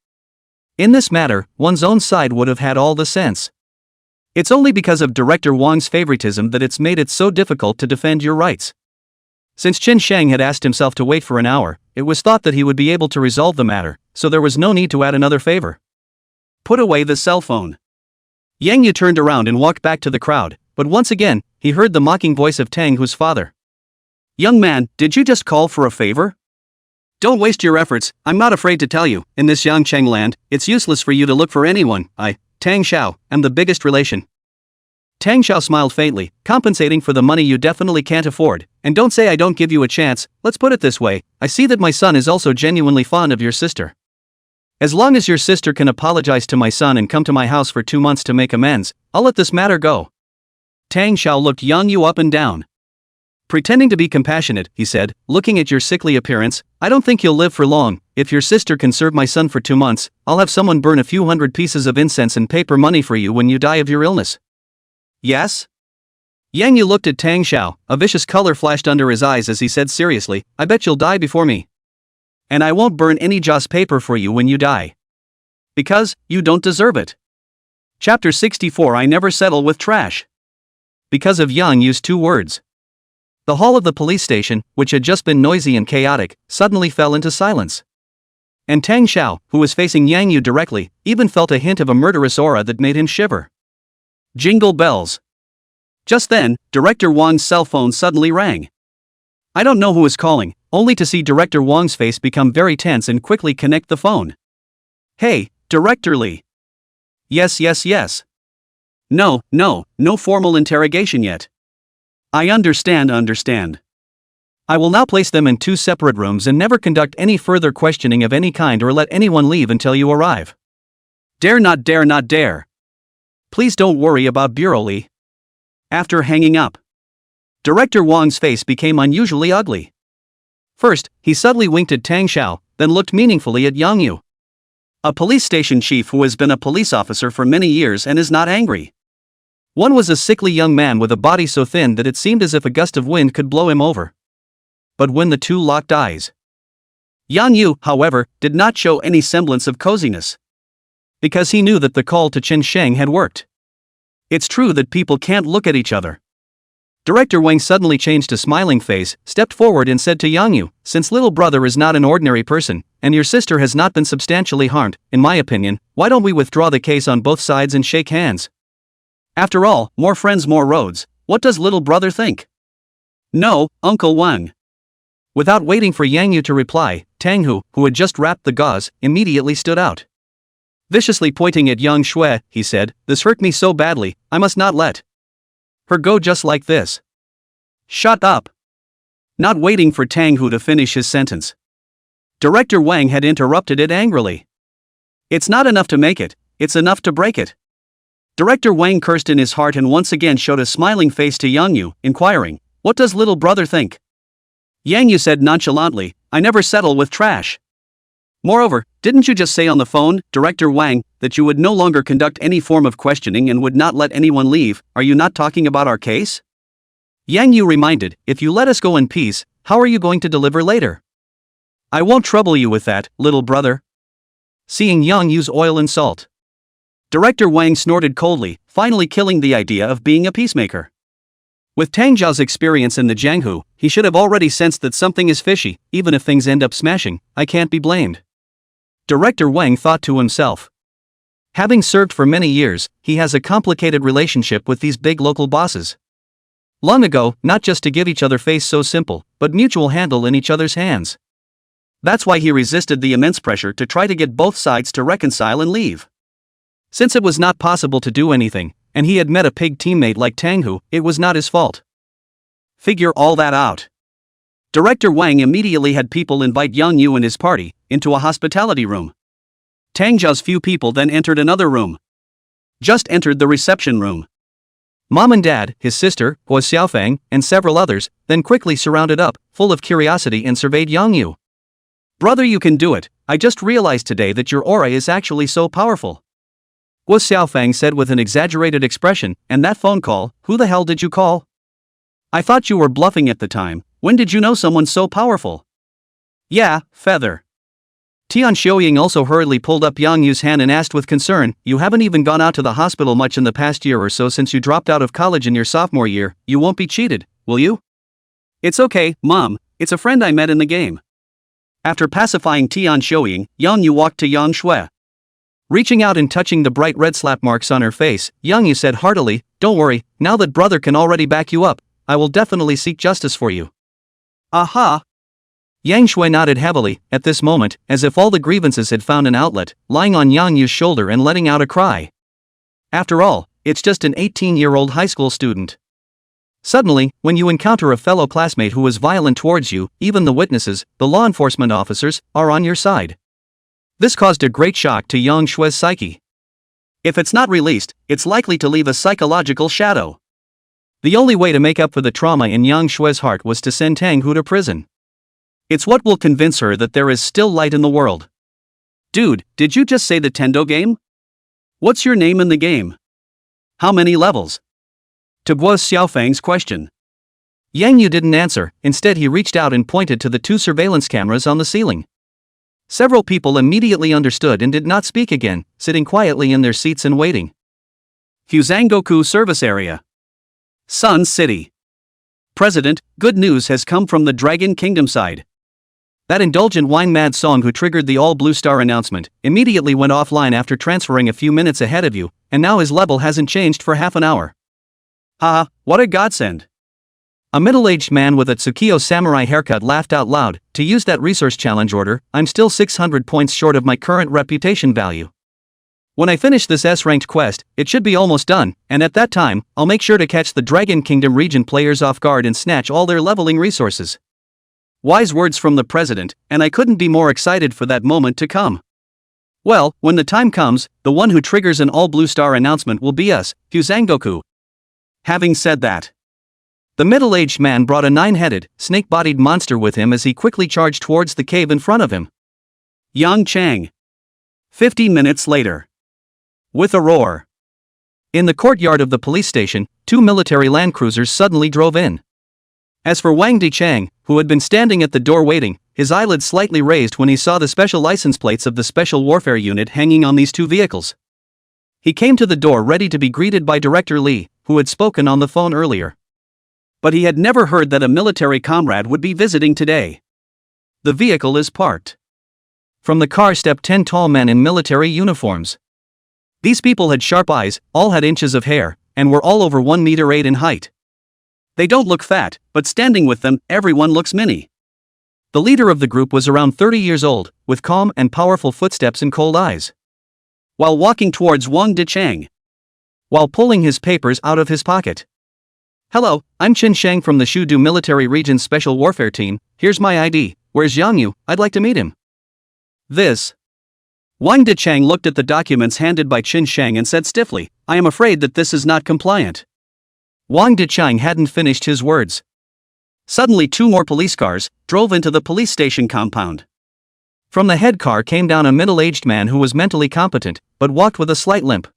In this matter, one's own side would have had all the sense. It's only because of Director Wang's favoritism that it's made it so difficult to defend your rights. Since Chen Sheng had asked himself to wait for an hour, it was thought that he would be able to resolve the matter, so there was no need to add another favor. Put away the cell phone. Yang Yu turned around and walked back to the crowd, but once again, he heard the mocking voice of Tang Hu's father. Young man, did you just call for a favor? Don't waste your efforts, I'm not afraid to tell you, in this Yangcheng land, it's useless for you to look for anyone. I, Tang Xiao, am the biggest relation. Tang Xiao smiled faintly, compensating for the money you definitely can't afford, and don't say I don't give you a chance. Let's put it this way, I see that my son is also genuinely fond of your sister. As long as your sister can apologize to my son and come to my house for 2 months to make amends, I'll let this matter go. Tang Xiao looked Yang Yu up and down. Pretending to be compassionate, he said, looking at your sickly appearance, I don't think you'll live for long. If your sister can serve my son for 2 months, I'll have someone burn a few hundred pieces of incense and paper money for you when you die of your illness. Yes? Yang Yu looked at Tang Xiao, a vicious color flashed under his eyes as he said seriously, I bet you'll die before me. And I won't burn any joss paper for you when you die. Because, you don't deserve it. Chapter 64 I never settle with trash. Because of Yang Yu's 2 words. The hall of the police station, which had just been noisy and chaotic, suddenly fell into silence. And Tang Xiao, who was facing Yang Yu directly, even felt a hint of a murderous aura that made him shiver. Jingle bells. Just then, Director Wang's cell phone suddenly rang. I don't know who is calling, only to see Director Wang's face become very tense and quickly connect the phone. Hey, Director Li. Yes. No formal interrogation yet. I understand. I will now place them in 2 separate rooms and never conduct any further questioning of any kind or let anyone leave until you arrive. Dare not dare. Please don't worry about Bureau Li. After hanging up, Director Wang's face became unusually ugly. First, he subtly winked at Tang Xiao, then looked meaningfully at Yang Yu. A police station chief who has been a police officer for many years and is not angry. One was a sickly young man with a body so thin that it seemed as if a gust of wind could blow him over. But when the 2 locked eyes, Yang Yu, however, did not show any semblance of coziness. Because he knew that the call to Chen Sheng had worked. It's true that people can't look at each other. Director Wang suddenly changed a smiling face, stepped forward and said to Yang Yu, since little brother is not an ordinary person, and your sister has not been substantially harmed, in my opinion, why don't we withdraw the case on both sides and shake hands? After all, more friends, more roads. What does little brother think? No, Uncle Wang. Without waiting for Yang Yu to reply, Tang Hu, who had just wrapped the gauze, immediately stood out. Viciously pointing at young Shui, he said, this hurt me so badly, I must not let her go just like this. Shut up. Not waiting for Tang Hu to finish his sentence, Director Wang had interrupted it angrily. It's not enough to make it, it's enough to break it. Director Wang cursed in his heart and once again showed a smiling face to Yang Yu, inquiring, what does little brother think? Yang Yu said nonchalantly, I never settle with trash. Moreover, didn't you just say on the phone, Director Wang, that you would no longer conduct any form of questioning and would not let anyone leave? Are you not talking about our case? Yang Yu reminded, if you let us go in peace, how are you going to deliver later? I won't trouble you with that, little brother. Seeing Yang Yu's oil and salt, Director Wang snorted coldly, finally killing the idea of being a peacemaker. With Tang Zhao's experience in the Jianghu, he should have already sensed that something is fishy. Even if things end up smashing, I can't be blamed. Director Wang thought to himself. Having served for many years, he has a complicated relationship with these big local bosses. Long ago, not just to give each other face so simple, but mutual handle in each other's hands. That's why he resisted the immense pressure to try to get both sides to reconcile and leave. Since it was not possible to do anything, and he had met a pig teammate like Tang Hu, it was not his fault. Figure all that out. Director Wang immediately had people invite Yang Yu and his party into a hospitality room. Tang Zhao's few people then entered another room. Just entered the reception room. Mom and Dad, his sister, Hua Xiaofang, and several others, then quickly surrounded up, full of curiosity and surveyed Yang Yu. Brother, you can do it. I just realized today that your aura is actually so powerful. Guo Xiaofang said with an exaggerated expression, and that phone call, who the hell did you call? I thought you were bluffing at the time. When did you know someone so powerful? Yeah, Feather. Tian Xiuying also hurriedly pulled up Yang Yu's hand and asked with concern, you haven't even gone out to the hospital much in the past year or so since you dropped out of college in your sophomore year, you won't be cheated, will you? It's okay, Mom, it's a friend I met in the game. After pacifying Tian Xiuying, Yang Yu walked to Yang Shui. Reaching out and touching the bright red slap marks on her face, Yang Yu said heartily, don't worry, now that brother can already back you up, I will definitely seek justice for you. Aha! Yang Shui nodded heavily, at this moment, as if all the grievances had found an outlet, lying on Yang Yu's shoulder and letting out a cry. After all, it's just an 18-year-old high school student. Suddenly, when you encounter a fellow classmate who is violent towards you, even the witnesses, the law enforcement officers, are on your side. This caused a great shock to Yang Shui's psyche. If it's not released, it's likely to leave a psychological shadow. The only way to make up for the trauma in Yang Shui's heart was to send Tang Hu to prison. It's what will convince her that there is still light in the world. Dude, did you just say the Tendo game? What's your name in the game? How many levels? To Guo Xiaofang's question. Yang Yu didn't answer, instead he reached out and pointed to the 2 surveillance cameras on the ceiling. Several people immediately understood and did not speak again, sitting quietly in their seats and waiting. Fuzangoku Service Area. Sun City. President, good news has come from the Dragon Kingdom side. That indulgent wine-mad song who triggered the all-blue star announcement immediately went offline after transferring a few minutes ahead of you, and now his level hasn't changed for half an hour. Haha, what a godsend. A middle-aged man with a Tsukio samurai haircut laughed out loud, to use that resource challenge order, I'm still 600 points short of my current reputation value. When I finish this S-ranked quest, it should be almost done, and at that time, I'll make sure to catch the Dragon Kingdom region players off guard and snatch all their leveling resources. Wise words from the president, and I couldn't be more excited for that moment to come. Well, when the time comes, the one who triggers an all-blue star announcement will be us, Fuzangoku. Having said that, the middle-aged man brought a 9-headed, snake-bodied monster with him as he quickly charged towards the cave in front of him. Yang Chang. 50 minutes later. With a roar. In the courtyard of the police station, 2 military land cruisers suddenly drove in. As for Wang Dichang, who had been standing at the door waiting, his eyelids slightly raised when he saw the special license plates of the Special Warfare Unit hanging on these 2 vehicles. He came to the door ready to be greeted by Director Li, who had spoken on the phone earlier. But he had never heard that a military comrade would be visiting today. The vehicle is parked. From the car stepped 10 tall men in military uniforms. These people had sharp eyes, all had inches of hair, and were all over 1 meter 8 in height. They don't look fat, but standing with them, everyone looks mini. The leader of the group was around 30 years old, with calm and powerful footsteps and cold eyes. While walking towards Wang Dichang. While pulling his papers out of his pocket. Hello, I'm Qin Shang from the Shudu Military Region's Special Warfare Team, here's my ID, where's Yang Yu, I'd like to meet him. This. Wang Dichang looked at the documents handed by Qin Shang and said stiffly, I am afraid that this is not compliant. Wang Dichang hadn't finished his words. Suddenly 2 more police cars drove into the police station compound. From the head car came down a middle-aged man who was mentally competent, but walked with a slight limp.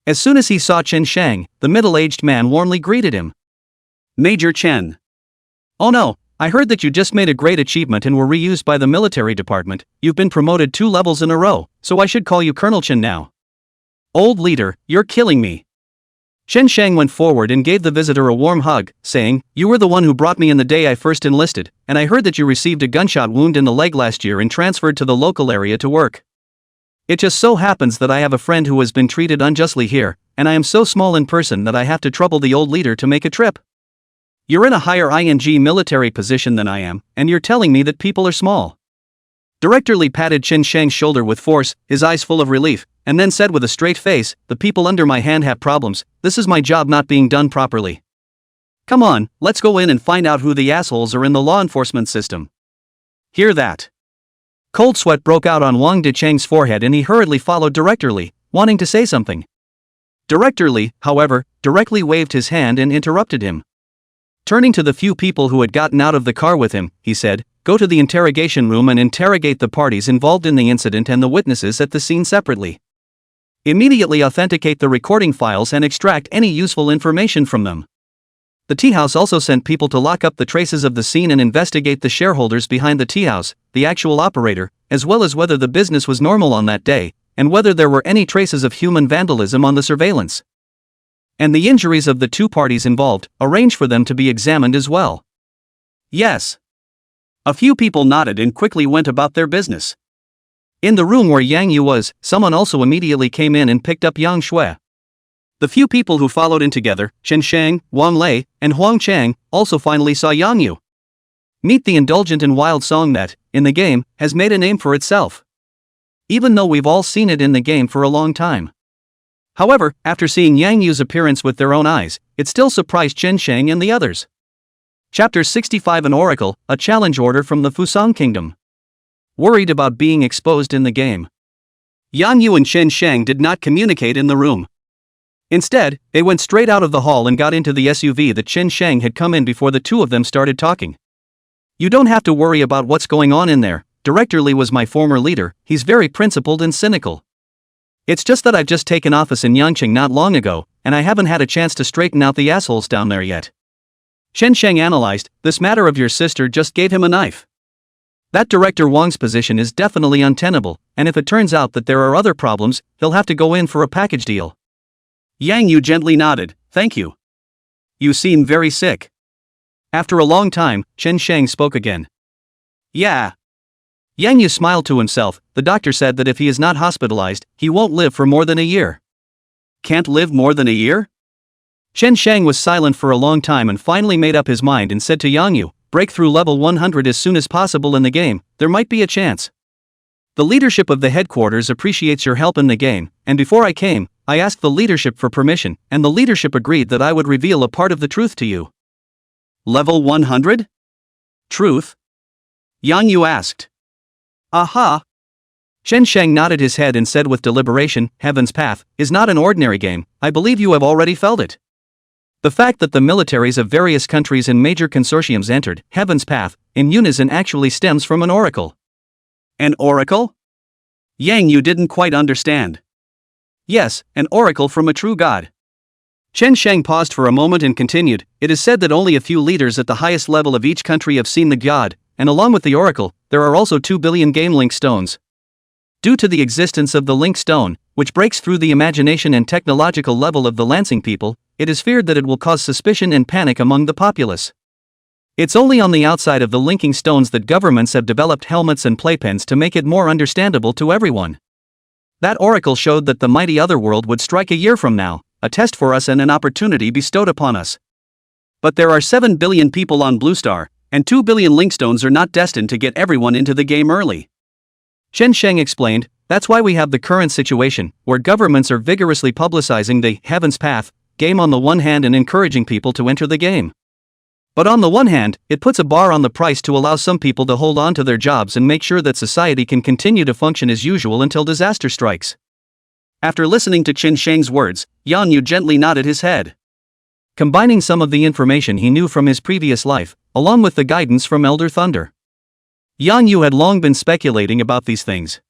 As soon as he saw Qin Shang, the middle-aged man warmly greeted him. Major Chen. Oh no, I heard that you just made a great achievement and were reused by the military department, you've been promoted 2 levels in a row, so I should call you Colonel Chen now. Old leader, you're killing me. Qin Shang went forward and gave the visitor a warm hug, saying, you were the one who brought me in the day I first enlisted, and I heard that you received a gunshot wound in the leg last year and transferred to the local area to work. It just so happens that I have a friend who has been treated unjustly here, and I am so small in person that I have to trouble the old leader to make a trip. You're in a higher ING military position than I am, and you're telling me that people are small. Director Li patted Qin Shang's shoulder with force, his eyes full of relief, and then said with a straight face, the people under my hand have problems, this is my job not being done properly. Come on, let's go in and find out who the assholes are in the law enforcement system. Hear that? Cold sweat broke out on Wang Dichang's forehead and he hurriedly followed Director Li, wanting to say something. Director Li, however, directly waved his hand and interrupted him. Turning to the few people who had gotten out of the car with him, he said, "Go to the interrogation room and interrogate the parties involved in the incident and the witnesses at the scene separately. Immediately authenticate the recording files and extract any useful information from them." The tea house also sent people to lock up the traces of the scene and investigate the shareholders behind the tea house, the actual operator, as well as whether the business was normal on that day, and whether there were any traces of human vandalism on the surveillance. And the injuries of the two parties involved, arrange for them to be examined as well. Yes. A few people nodded and quickly went about their business. In the room where Yang Yu was, someone also immediately came in and picked up Yang Shui. The few people who followed in together, Chen Shang, Wang Lei, and Huang Chang, also finally saw Yang Yu. Meet the indulgent and wild song that, in the game, has made a name for itself. Even though we've all seen it in the game for a long time. However, after seeing Yang Yu's appearance with their own eyes, it still surprised Chen Shang and the others. Chapter 65 An Oracle, a challenge order from the Fusang Kingdom. Worried about being exposed in the game. Yang Yu and Chen Shang did not communicate in the room. Instead, they went straight out of the hall and got into the SUV that Chen Shang had come in before the two of them started talking. "You don't have to worry about what's going on in there. Director Lee was my former leader, he's very principled and cynical. It's just that I've just taken office in Yangqing not long ago, and I haven't had a chance to straighten out the assholes down there yet." Chen Shang analyzed, "This matter of your sister just gave him a knife. That Director Wang's position is definitely untenable, and if it turns out that there are other problems, he'll have to go in for a package deal." Yang Yu gently nodded, "Thank you. You seem very sick." After a long time, Chen Shang spoke again. "Yeah." Yang Yu smiled to himself. The doctor said that if he is not hospitalized, he won't live for more than a year. Can't live more than a year? Chen Shang was silent for a long time and finally made up his mind and said to Yang Yu, "Break through level 100 as soon as possible in the game, there might be a chance. The leadership of the headquarters appreciates your help in the game, and before I came, I asked the leadership for permission, and the leadership agreed that I would reveal a part of the truth to you." Level 100? Truth? Yang Yu asked. Aha! Chen Shang nodded his head and said with deliberation, "Heaven's Path is not an ordinary game, I believe you have already felt it. The fact that the militaries of various countries and major consortiums entered Heaven's Path in unison actually stems from an oracle." An oracle? Yang Yu didn't quite understand. "Yes, an oracle from a true god." Chen Shang paused for a moment and continued, "It is said that only a few leaders at the highest level of each country have seen the god, and along with the oracle, there are also 2 billion game link stones. Due to the existence of the link stone, which breaks through the imagination and technological level of the Lansing people, it is feared that it will cause suspicion and panic among the populace. It's only on the outside of the linking stones that governments have developed helmets and playpens to make it more understandable to everyone. That oracle showed that the mighty otherworld would strike a year from now, a test for us and an opportunity bestowed upon us. But there are 7 billion people on Blue Star, and 2 billion linkstones are not destined to get everyone into the game early." Chen Shang explained, "That's why we have the current situation, where governments are vigorously publicizing the Heaven's Path game on the one hand and encouraging people to enter the game. But on the one hand, it puts a bar on the price to allow some people to hold on to their jobs and make sure that society can continue to function as usual until disaster strikes." After listening to Chen Shang's words, Yang Yu gently nodded his head. Combining some of the information he knew from his previous life, along with the guidance from Elder Thunder, Yang Yu had long been speculating about these things.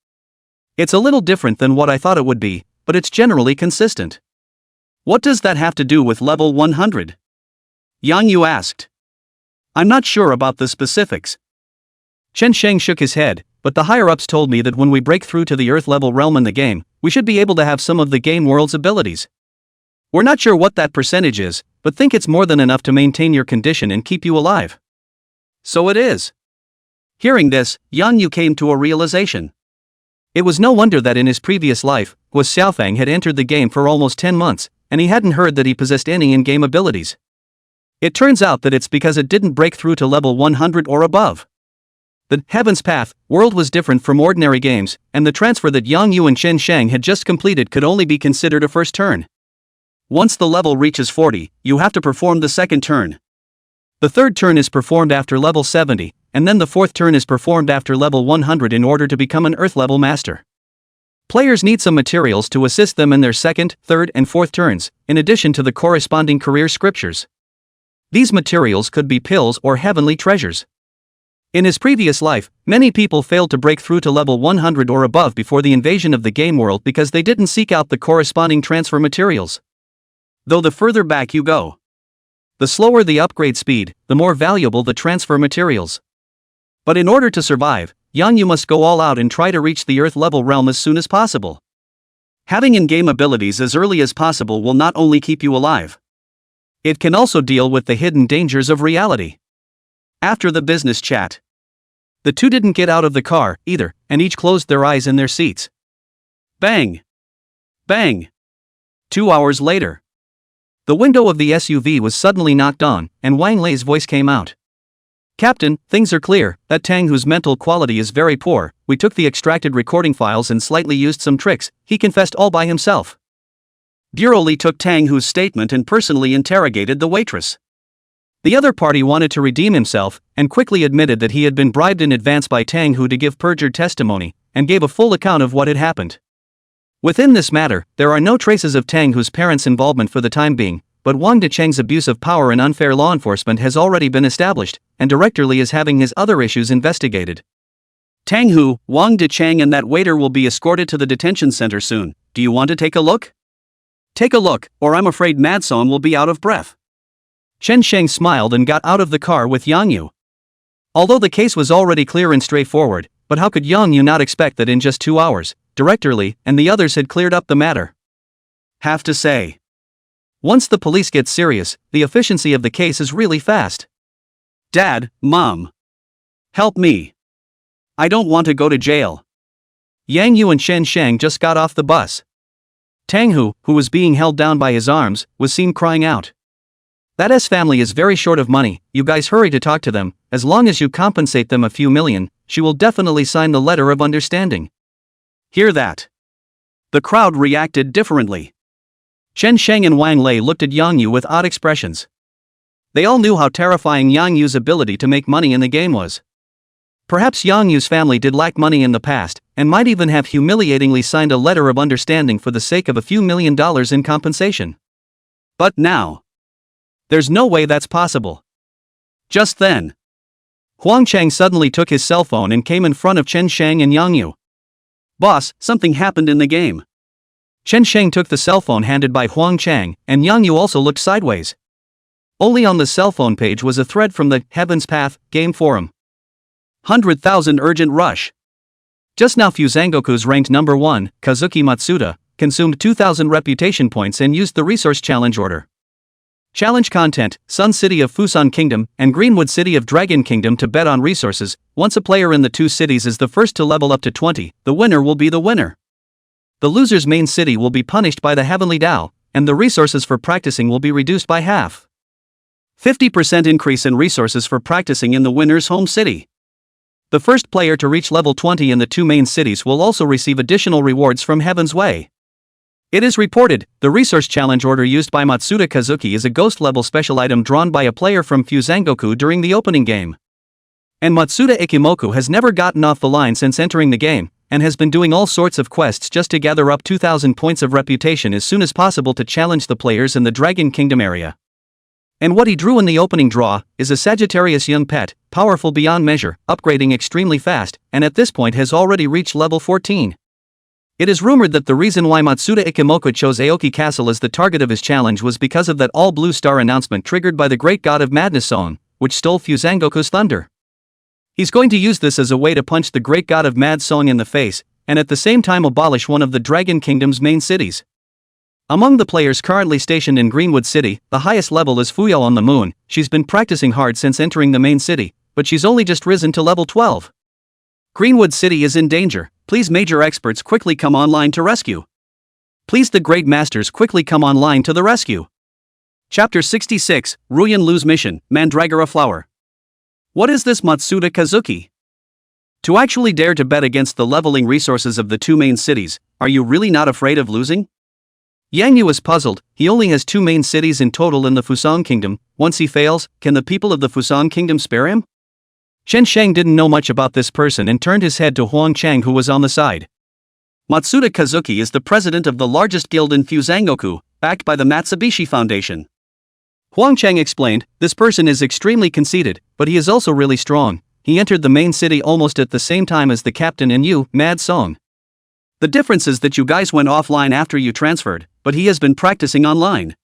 "It's a little different than what I thought it would be, but it's generally consistent." "What does that have to do with level 100? Yang Yu asked. "I'm not sure about the specifics." Chen Shang shook his head, "But the higher-ups told me that when we break through to the Earth-level realm in the game, we should be able to have some of the game world's abilities. We're not sure what that percentage is, but think it's more than enough to maintain your condition and keep you alive." "So it is." Hearing this, Yang Yu came to a realization. It was no wonder that in his previous life, Guo Xiaofang had entered the game for almost 10 months, and he hadn't heard that he possessed any in-game abilities. It turns out that it's because it didn't break through to level 100 or above. The Heaven's Path world was different from ordinary games, and the transfer that Yang Yu and Chen Shang had just completed could only be considered a first turn. Once the level reaches 40, you have to perform the second turn. The third turn is performed after level 70, and then the fourth turn is performed after level 100 in order to become an Earth-level master. Players need some materials to assist them in their second, third, and fourth turns, in addition to the corresponding career scriptures. These materials could be pills or heavenly treasures. In his previous life, many people failed to break through to level 100 or above before the invasion of the game world because they didn't seek out the corresponding transfer materials. Though the further back you go, the slower the upgrade speed, the more valuable the transfer materials. But in order to survive, you must go all out and try to reach the Earth level realm as soon as possible. Having in-game abilities as early as possible will not only keep you alive, it can also deal with the hidden dangers of reality. After the business chat, the two didn't get out of the car, either, and each closed their eyes in their seats. Bang! Bang! 2 hours later, the window of the SUV was suddenly knocked on, and Wang Lei's voice came out. Captain, things are clear. That Tang, whose mental quality is very poor, we took the extracted recording files and slightly used some tricks. He confessed all by himself. Bureau Li took Tang Hu's statement and personally interrogated the waitress. The other party wanted to redeem himself, and quickly admitted that he had been bribed in advance by Tang Hu to give perjured testimony, and gave a full account of what had happened. Within this matter, there are no traces of Tang Hu's parents' involvement for the time being, but Wang Decheng's abuse of power and unfair law enforcement has already been established, and Director Li is having his other issues investigated. Tang Hu, Wang Decheng and that waiter will be escorted to the detention center soon. Do you want to take a look? Take a look, or I'm afraid Mad Song will be out of breath. Chen Sheng smiled and got out of the car with Yang Yu. Although the case was already clear and straightforward, but how could Yang Yu not expect that in just 2 hours, Director Li and the others had cleared up the matter? Have to say, once the police get serious, the efficiency of the case is really fast. Dad, Mom, help me. I don't want to go to jail. Yang Yu and Chen Sheng just got off the bus. Tang Hu, who was being held down by his arms, was seen crying out. That S family is very short of money. You guys hurry to talk to them. As long as you compensate them a few million, she will definitely sign the letter of understanding. Hear that? The crowd reacted differently. Chen Sheng and Wang Lei looked at Yang Yu with odd expressions. They all knew how terrifying Yang Yu's ability to make money in the game was. Perhaps Yang Yu's family did lack money in the past, and might even have humiliatingly signed a letter of understanding for the sake of a few $1,000,000 in compensation. But now, there's no way that's possible. Just then, Huang Chang suddenly took his cell phone and came in front of Chen Sheng and Yang Yu. Boss, something happened in the game. Chen Sheng took the cell phone handed by Huang Chang, and Yang Yu also looked sideways. Only on the cell phone page was a thread from the Heaven's Path game forum. 100,000 urgent rush. Just now Fuzangoku's ranked number 1, Kazuki Matsuda, consumed 2,000 reputation points and used the resource challenge order. Challenge content, Sun City of Fusan Kingdom and Greenwood City of Dragon Kingdom to bet on resources. Once a player in the two cities is the first to level up to 20, the winner will be the winner. The loser's main city will be punished by the Heavenly Tao, and the resources for practicing will be reduced by half. 50% increase in resources for practicing in the winner's home city. The first player to reach level 20 in the two main cities will also receive additional rewards from Heaven's Way. It is reported, the resource challenge order used by Matsuda Kazuki is a ghost-level special item drawn by a player from Fuzangoku during the opening game. And Matsuda Ikimoku has never gotten off the line since entering the game, and has been doing all sorts of quests just to gather up 2,000 points of reputation as soon as possible to challenge the players in the Dragon Kingdom area. And what he drew in the opening draw is a Sagittarius young pet, powerful beyond measure, upgrading extremely fast, and at this point has already reached level 14. It is rumored that the reason why Matsuda Ikimoku chose Aoki Castle as the target of his challenge was because of that all-blue star announcement triggered by the Great God of Madness song, which stole Fuzangoku's thunder. He's going to use this as a way to punch the Great God of Mad Song in the face, and at the same time abolish one of the Dragon Kingdom's main cities. Among the players currently stationed in Greenwood City, the highest level is Fuyao on the Moon. She's been practicing hard since entering the main city, but she's only just risen to level 12. Greenwood City is in danger. Please major experts quickly come online to rescue. Please the great masters quickly come online to the rescue. Chapter 66, Ruyan Lu's Mission, Mandragora Flower. What is this Matsuda Kazuki? To actually dare to bet against the leveling resources of the two main cities, are you really not afraid of losing? Yang Yu is puzzled. He only has two main cities in total in the Fusan Kingdom. Once he fails, can the people of the Fusan Kingdom spare him? Chen Sheng didn't know much about this person and turned his head to Huang Chang, who was on the side. Matsuda Kazuki is the president of the largest guild in Fuzangoku, backed by the Matsubishi Foundation. Huang Chang explained, this person is extremely conceited, but he is also really strong. He entered the main city almost at the same time as the captain and you, Mad Song. The difference is that you guys went offline after you transferred, but he has been practicing online.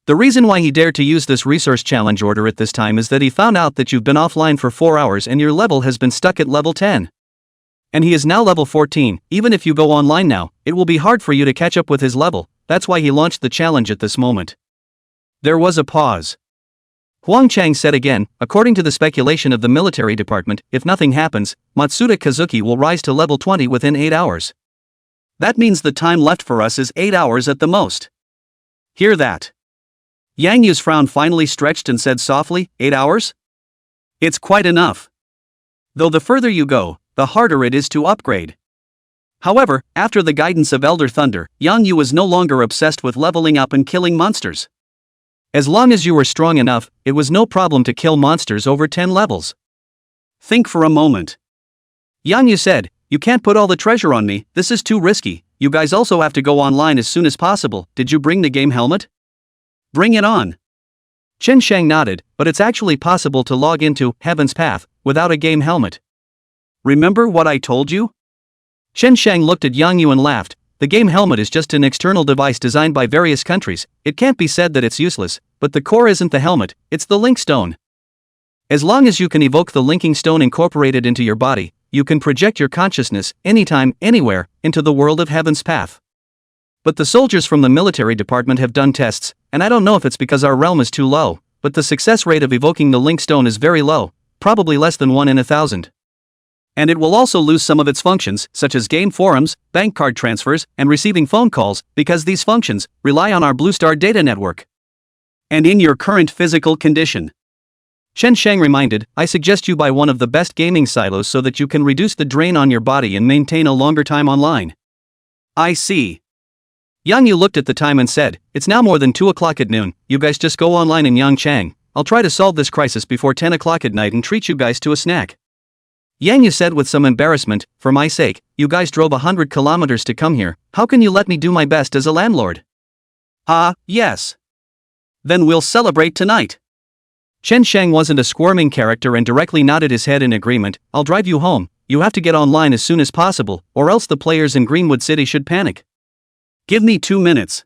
The reason why he dared to use this resource challenge order at this time is that he found out that you've been offline for 4 hours and your level has been stuck at level 10. And he is now level 14, even if you go online now, it will be hard for you to catch up with his level, that's why he launched the challenge at this moment. There was a pause. Huang Chang said again, according to the speculation of the military department, if nothing happens, Matsuda Kazuki will rise to level 20 within 8 hours. That means the time left for us is 8 hours at the most. Hear that? Yang Yu's frown finally stretched and said softly, 8 hours? It's quite enough. Though the further you go, the harder it is to upgrade. However, after the guidance of Elder Thunder, Yang Yu was no longer obsessed with leveling up and killing monsters. As long as you were strong enough, it was no problem to kill monsters over 10 levels. Think for a moment. Yang Yu said, you can't put all the treasure on me, this is too risky, you guys also have to go online as soon as possible, did you bring the game helmet? Bring it on. Chen Shang nodded, but it's actually possible to log into Heaven's Path without a game helmet. Remember what I told you? Chen Shang looked at Yang Yu and laughed. The game helmet is just an external device designed by various countries. It can't be said that it's useless, but the core isn't the helmet, it's the link stone. As long as you can evoke the linking stone incorporated into your body, you can project your consciousness, anytime, anywhere, into the world of Heaven's Path. But the soldiers from the military department have done tests, and I don't know if it's because our realm is too low, but the success rate of evoking the link stone is very low, probably less than 1 in 1,000. And it will also lose some of its functions, such as game forums, bank card transfers, and receiving phone calls, because these functions rely on our Blue Star data network. And in your current physical condition, Chen Shang reminded, I suggest you buy one of the best gaming silos so that you can reduce the drain on your body and maintain a longer time online. I see. Yang Yu looked at the time and said, it's now more than 2 o'clock at noon, you guys just go online in Yangchang, I'll try to solve this crisis before 10 o'clock at night and treat you guys to a snack. Yang Yu said with some embarrassment, for my sake, you guys drove 100 kilometers to come here, how can you let me do my best as a landlord? Yes. Then we'll celebrate tonight. Chen Shang wasn't a squirming character and directly nodded his head in agreement, I'll drive you home, you have to get online as soon as possible, or else the players in Greenwood City should panic. Give me 2 minutes.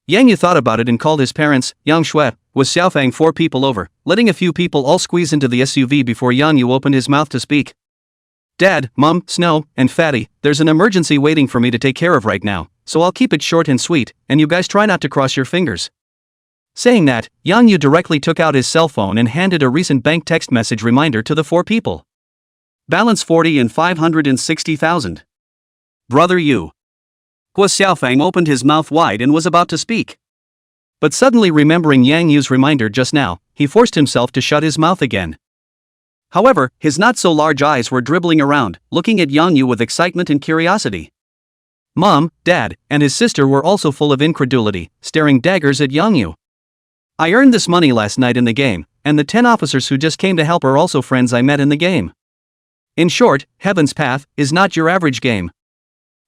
Yang Yu thought about it and called his parents, Yang Shui, with Xiaofang 4 people over, letting a few people all squeeze into the SUV before Yang Yu opened his mouth to speak. Dad, Mom, Snow, and Fatty, there's an emergency waiting for me to take care of right now, so I'll keep it short and sweet, and you guys try not to cross your fingers. Saying that, Yang Yu directly took out his cell phone and handed a recent bank text message reminder to the 4 people. Balance 40 and 560,000. Brother Yu. Guo Xiaofang opened his mouth wide and was about to speak. But suddenly remembering Yang Yu's reminder just now, he forced himself to shut his mouth again. However, his not-so-large eyes were dribbling around, looking at Yang Yu with excitement and curiosity. Mom, Dad, and his sister were also full of incredulity, staring daggers at Yang Yu. I earned this money last night in the game, and the 10 officers who just came to help are also friends I met in the game. In short, Heaven's Path is not your average game.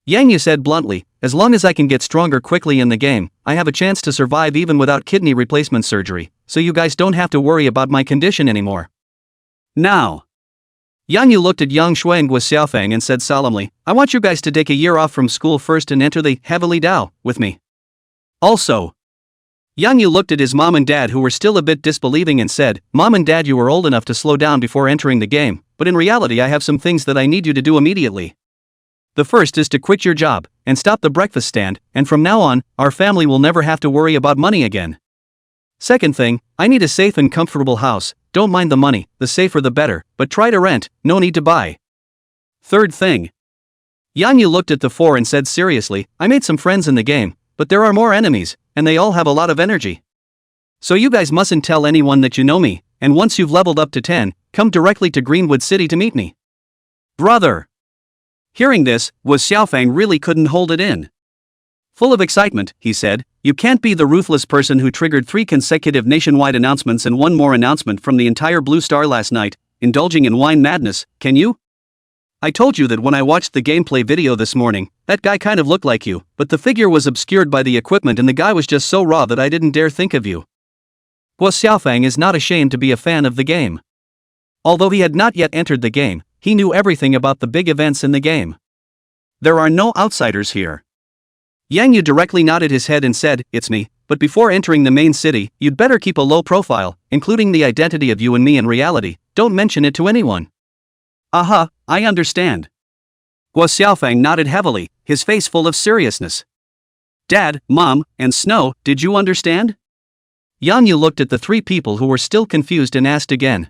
Yang Yu said bluntly, as long as I can get stronger quickly in the game, I have a chance to survive even without kidney replacement surgery, so you guys don't have to worry about my condition anymore. Now. Yang Yu looked at Yang Shuang with Xiaofang and said solemnly, I want you guys to take a year off from school first and enter the Heavenly Dao with me. Also. Yang Yu looked at his mom and dad who were still a bit disbelieving and said, Mom and Dad, you were old enough to slow down before entering the game, but in reality I have some things that I need you to do immediately. The first is to quit your job, and stop the breakfast stand, and from now on, our family will never have to worry about money again. Second thing, I need a safe and comfortable house, don't mind the money, the safer the better, but try to rent, no need to buy. Third thing. Yang Yu looked at the 4 and said seriously, I made some friends in the game, but there are more enemies, and they all have a lot of energy. So you guys mustn't tell anyone that you know me, and once you've leveled up to 10, come directly to Greenwood City to meet me. Brother. Hearing this, Wu Xiaofang really couldn't hold it in. Full of excitement, he said, you can't be the ruthless person who triggered 3 consecutive nationwide announcements and 1 more announcement from the entire Blue Star last night, indulging in wine madness, can you? I told you that when I watched the gameplay video this morning, that guy kind of looked like you, but the figure was obscured by the equipment and the guy was just so raw that I didn't dare think of you. Guo Xiaofang is not ashamed to be a fan of the game. Although he had not yet entered the game, he knew everything about the big events in the game. There are no outsiders here. Yang Yu directly nodded his head and said, "It's me, but before entering the main city, you'd better keep a low profile, including the identity of you and me in reality. Don't mention it to anyone." "Aha, I understand." Guo Xiaofang nodded heavily, his face full of seriousness. "Dad, Mom, and Snow, did you understand?" Yang Yu looked at the three people who were still confused and asked again.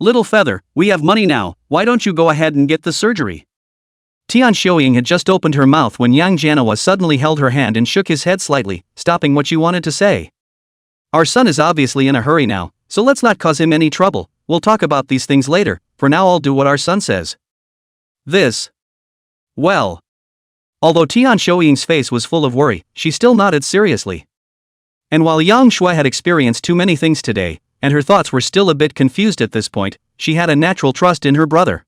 "Little Feather, we have money now, why don't you go ahead and get the surgery?" Tian Xiuying had just opened her mouth when Yang Jianhua suddenly held her hand and shook his head slightly, stopping what she wanted to say. "Our son is obviously in a hurry now, so let's not cause him any trouble. We'll talk about these things later, for now I'll do what our son says." Well. Although Tian Xiuying's face was full of worry, she still nodded seriously. And while Yang Shui had experienced too many things today, and her thoughts were still a bit confused at this point, she had a natural trust in her brother.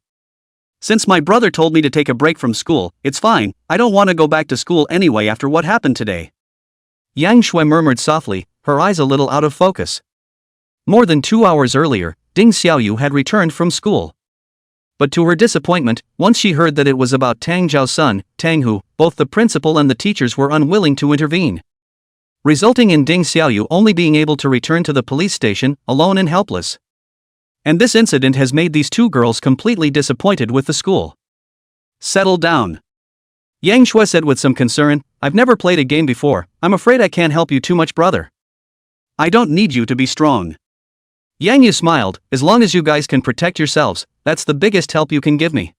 "Since my brother told me to take a break from school, it's fine, I don't want to go back to school anyway after what happened today." Yang Shui murmured softly, her eyes a little out of focus. More than 2 hours earlier, Ding Xiaoyu had returned from school. But to her disappointment, once she heard that it was about Tang Zhao's son, Tang Hu, both the principal and the teachers were unwilling to intervene, resulting in Ding Xiaoyu only being able to return to the police station, alone and helpless. And this incident has made these two girls completely disappointed with the school. "Settle down," Yang Shui said with some concern. "I've never played a game before, I'm afraid I can't help you too much, brother." "I don't need you to be strong." Yang Yu smiled, "As long as you guys can protect yourselves, that's the biggest help you can give me."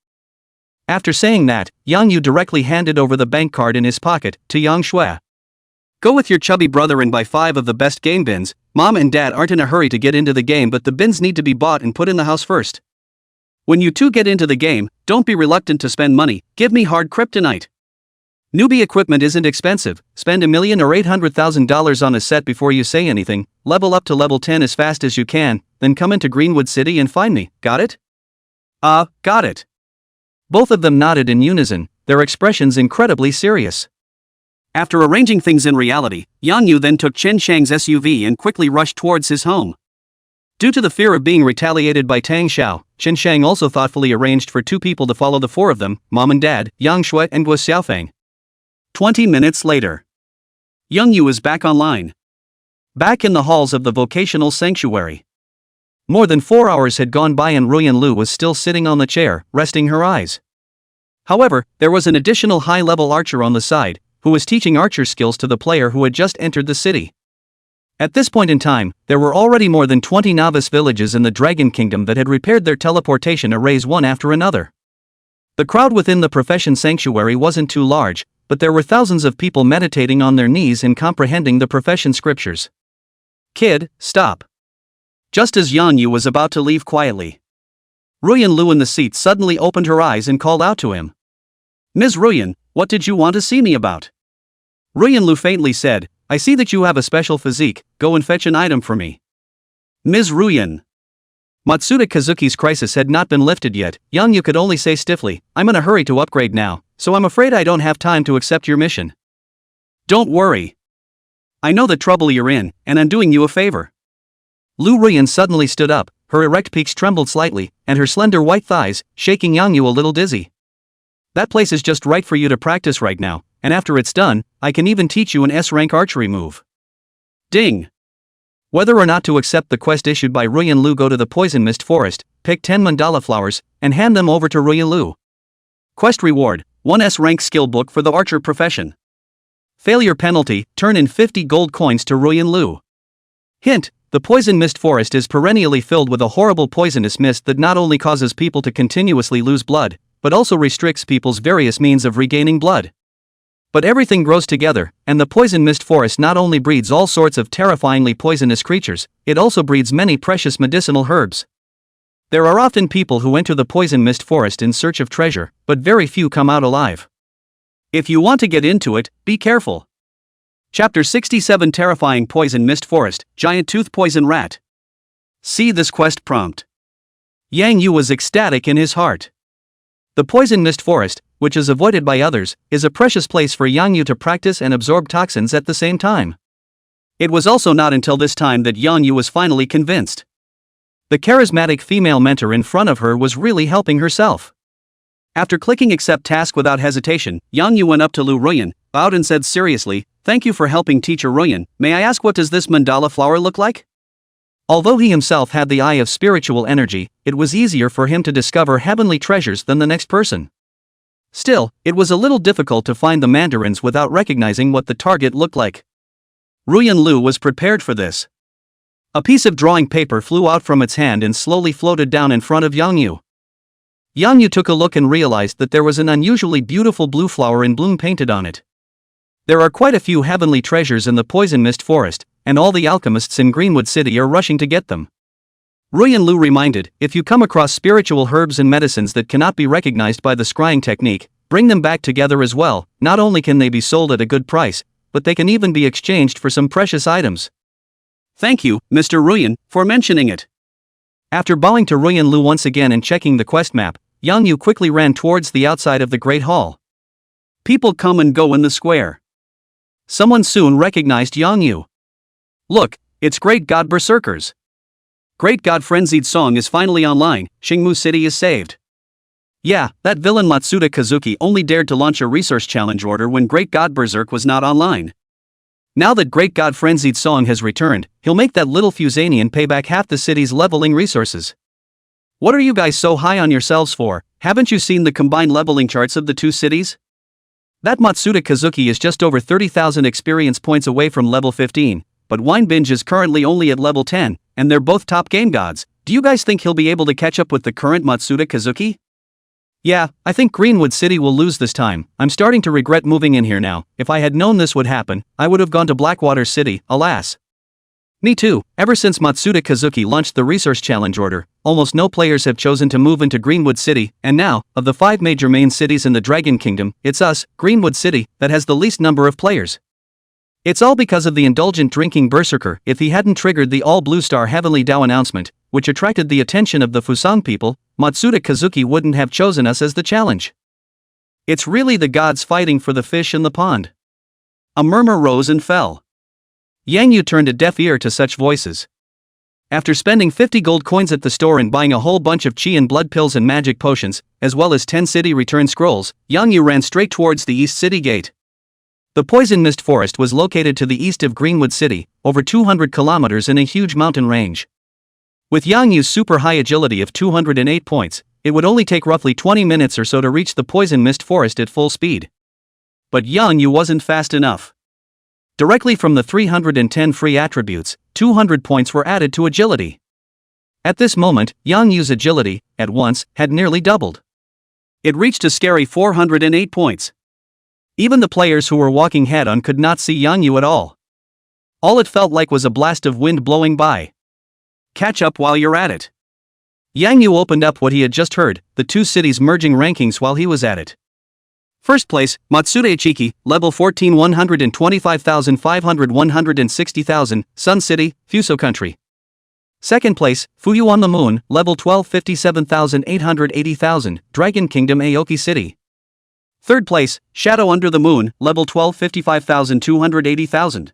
After saying that, Yang Yu directly handed over the bank card in his pocket to Yang Shui. "Go with your chubby brother and buy 5 of the best game bins. Mom and Dad aren't in a hurry to get into the game, but the bins need to be bought and put in the house first. When you two get into the game, don't be reluctant to spend money, give me hard kryptonite. Newbie equipment isn't expensive, spend $1 million or $800,000 on a set before you say anything, level up to level 10 as fast as you can, then come into Greenwood City and find me, got it?" Got it." Both of them nodded in unison, their expressions incredibly serious. After arranging things in reality, Yang Yu then took Chen Shang's SUV and quickly rushed towards his home. Due to the fear of being retaliated by Tang Xiao, Chen Shang also thoughtfully arranged for 2 people to follow the 4 of them, Mom and Dad, Yang Shui and Guo Xiaofang. 20 minutes later, Yang Yu is back online. Back in the halls of the vocational sanctuary. More than 4 hours had gone by and Ruyan Lu was still sitting on the chair, resting her eyes. However, there was an additional high-level archer on the side, who was teaching archer skills to the player who had just entered the city. At this point in time, there were already more than 20 novice villages in the Dragon Kingdom that had repaired their teleportation arrays one after another. The crowd within the profession sanctuary wasn't too large, but there were thousands of people meditating on their knees and comprehending the profession scriptures. "Kid, stop." Just as Yang Yu was about to leave quietly, Ruyan Lu in the seat suddenly opened her eyes and called out to him. "Ms. Ruyan, what did you want to see me about?" Ruyan Lu faintly said, "I see that you have a special physique, go and fetch an item for me." "Ms. Ruyan." Matsuda Kazuki's crisis had not been lifted yet. Yang Yu could only say stiffly, "I'm in a hurry to upgrade now, so I'm afraid I don't have time to accept your mission." "Don't worry. I know the trouble you're in, and I'm doing you a favor." Lu Ruyan suddenly stood up, her erect peaks trembled slightly, and her slender white thighs, shaking Yang Yu a little dizzy. "That place is just right for you to practice right now, and after it's done, I can even teach you an S-rank archery move." Ding! Whether or not to accept the quest issued by Ruyan Lu, go to the Poison Mist Forest, pick 10 mandala flowers, and hand them over to Ruyan Lu. Quest reward, 1 S-rank skill book for the archer profession. Failure penalty, turn in 50 gold coins to Ruyan Lu. Hint, the Poison Mist Forest is perennially filled with a horrible poisonous mist that not only causes people to continuously lose blood, but also restricts people's various means of regaining blood. But everything grows together, and the Poison Mist Forest not only breeds all sorts of terrifyingly poisonous creatures, it also breeds many precious medicinal herbs. There are often people who enter the Poison Mist Forest in search of treasure, but very few come out alive. If you want to get into it, be careful. Chapter 67, Terrifying Poison Mist Forest, Giant Tooth Poison Rat. See this quest prompt. Yang Yu was ecstatic in his heart. The Poison Mist Forest, which is avoided by others, is a precious place for Yang Yu to practice and absorb toxins at the same time. It was also not until this time that Yang Yu was finally convinced. The charismatic female mentor in front of her was really helping herself. After clicking accept task without hesitation, Yang Yu went up to Lu Ruyan, bowed and said seriously, "Thank you for helping teacher Ruyan. May I ask, what does this mandala flower look like?" Although he himself had the eye of spiritual energy, it was easier for him to discover heavenly treasures than the next person. Still, it was a little difficult to find the mandarins without recognizing what the target looked like. Ruyan Lu was prepared for this. A piece of drawing paper flew out from its hand and slowly floated down in front of Yang Yu. Yang Yu took a look and realized that there was an unusually beautiful blue flower in bloom painted on it. There are quite a few heavenly treasures in the poison mist forest, and all the alchemists in Greenwood City are rushing to get them. Ruyan Lu reminded, "If you come across spiritual herbs and medicines that cannot be recognized by the scrying technique, bring them back together as well. Not only can they be sold at a good price, but they can even be exchanged for some precious items." "Thank you, Mr. Ruyan, for mentioning it." After bowing to Ruyan Lu once again and checking the quest map, Yang Yu quickly ran towards the outside of the Great Hall. People come and go in the square. Someone soon recognized Yang Yu. "Look, it's Great God Berserkers. Great God Frenzied Song is finally online, Xingmu City is saved." Yeah, that villain Matsuda Kazuki only dared to launch a resource challenge order when Great God Berserk was not online. Now that Great God Frenzied Song has returned, he'll make that little Fusanian pay back half the city's leveling resources. What are you guys so high on yourselves for? Haven't you seen the combined leveling charts of the two cities? That Matsuda Kazuki is just over 30,000 experience points away from level 15, but Winebinge is currently only at level 10, and they're both top game gods. Do you guys think he'll be able to catch up with the current Matsuda Kazuki? Yeah, I think Greenwood City will lose this time. I'm starting to regret moving in here now. If I had known this would happen, I would have gone to Blackwater City, alas. Me too. Ever since Matsuda Kazuki launched the resource challenge order, almost no players have chosen to move into Greenwood City, and now, of the 5 major main cities in the Dragon Kingdom, it's us, Greenwood City, that has the least number of players. It's all because of the indulgent drinking berserker. If he hadn't triggered the all Blue Star Heavenly Dao announcement, which attracted the attention of the Fusang people, Matsuda Kazuki wouldn't have chosen us as the challenge. It's really the gods fighting for the fish in the pond. A murmur rose and fell. Yang Yu turned a deaf ear to such voices. After spending 50 gold coins at the store and buying a whole bunch of chi and blood pills and magic potions, as well as 10 city return scrolls, Yang Yu ran straight towards the East City Gate. The Poison Mist Forest was located to the east of Greenwood City, over 200 kilometers in a huge mountain range. With Yang Yu's super high agility of 208 points, it would only take roughly 20 minutes or so to reach the Poison Mist Forest at full speed. But Yang Yu wasn't fast enough. Directly from the 310 free attributes, 200 points were added to agility. At this moment, Yang Yu's agility, at once, had nearly doubled. It reached a scary 408 points. Even the players who were walking head-on could not see Yang Yu at all. All it felt like was a blast of wind blowing by. Catch up while you're at it. Yang Yu opened up what he had just heard, the two cities merging rankings while he was at it. First place, Matsuda Ichiki, level 14 125,500 160,000, Sun City, Fuso Country. Second place, Fuyu on the Moon, level 12 57,880,000, Dragon Kingdom Aoki City. Third place, Shadow Under the Moon, level 12 55,280,000.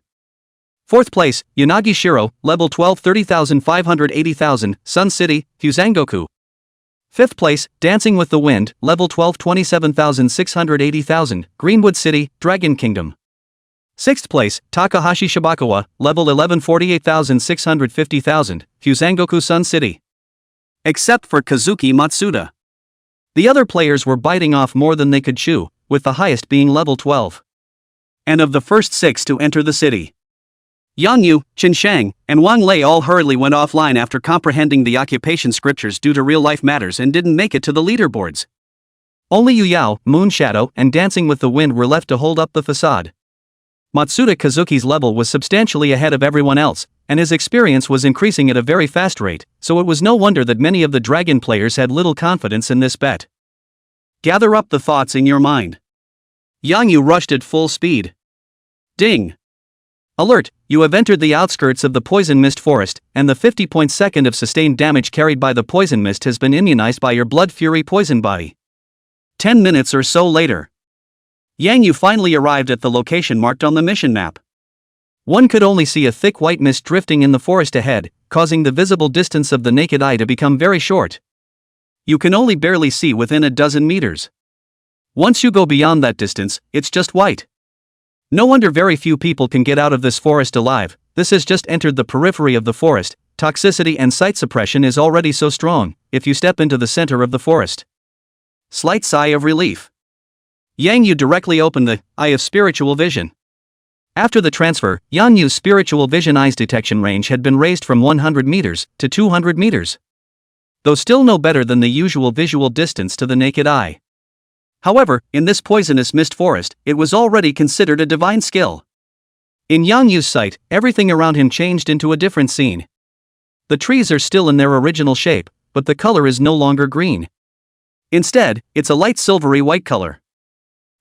Fourth place, Yanagi Shiro, level 12 30,580,000, Sun City, Fusangoku. Fifth place, Dancing with the Wind, level 12 27,680,000, Greenwood City, Dragon Kingdom. Sixth place, Takahashi Shibakawa, level 11 48,650,000, Fusangoku Sun City. Except for Kazuki Matsuda. The other players were biting off more than they could chew, with the highest being level 12. And of the first 6 to enter the city, Yang Yu, Qin Shang, and Wang Lei all hurriedly went offline after comprehending the occupation scriptures due to real-life matters and didn't make it to the leaderboards. Only Yu Yao, Moon Shadow, and Dancing with the Wind were left to hold up the facade. Matsuda Kazuki's level was substantially ahead of everyone else, and his experience was increasing at a very fast rate, so it was no wonder that many of the dragon players had little confidence in this bet. Gather up the thoughts in your mind. Yang Yu rushed at full speed. Ding! Alert, you have entered the outskirts of the Poison Mist Forest, and the 50-point second of sustained damage carried by the poison mist has been immunized by your Blood Fury poison body. 10 minutes or so later, Yang Yu finally arrived at the location marked on the mission map. One could only see a thick white mist drifting in the forest ahead, causing the visible distance of the naked eye to become very short. You can only barely see within a dozen meters. Once you go beyond that distance, it's just white. No wonder very few people can get out of this forest alive. This has just entered the periphery of the forest. Toxicity and sight suppression is already so strong, if you step into the center of the forest. Slight sigh of relief. Yang Yu directly opened the eye of spiritual vision. After the transfer, Yang Yu's spiritual vision eyes detection range had been raised from 100 meters to 200 meters. Though still no better than the usual visual distance to the naked eye. However, in this poisonous mist forest, it was already considered a divine skill. In Yang Yu's sight, everything around him changed into a different scene. The trees are still in their original shape, but the color is no longer green. Instead, it's a light silvery white color.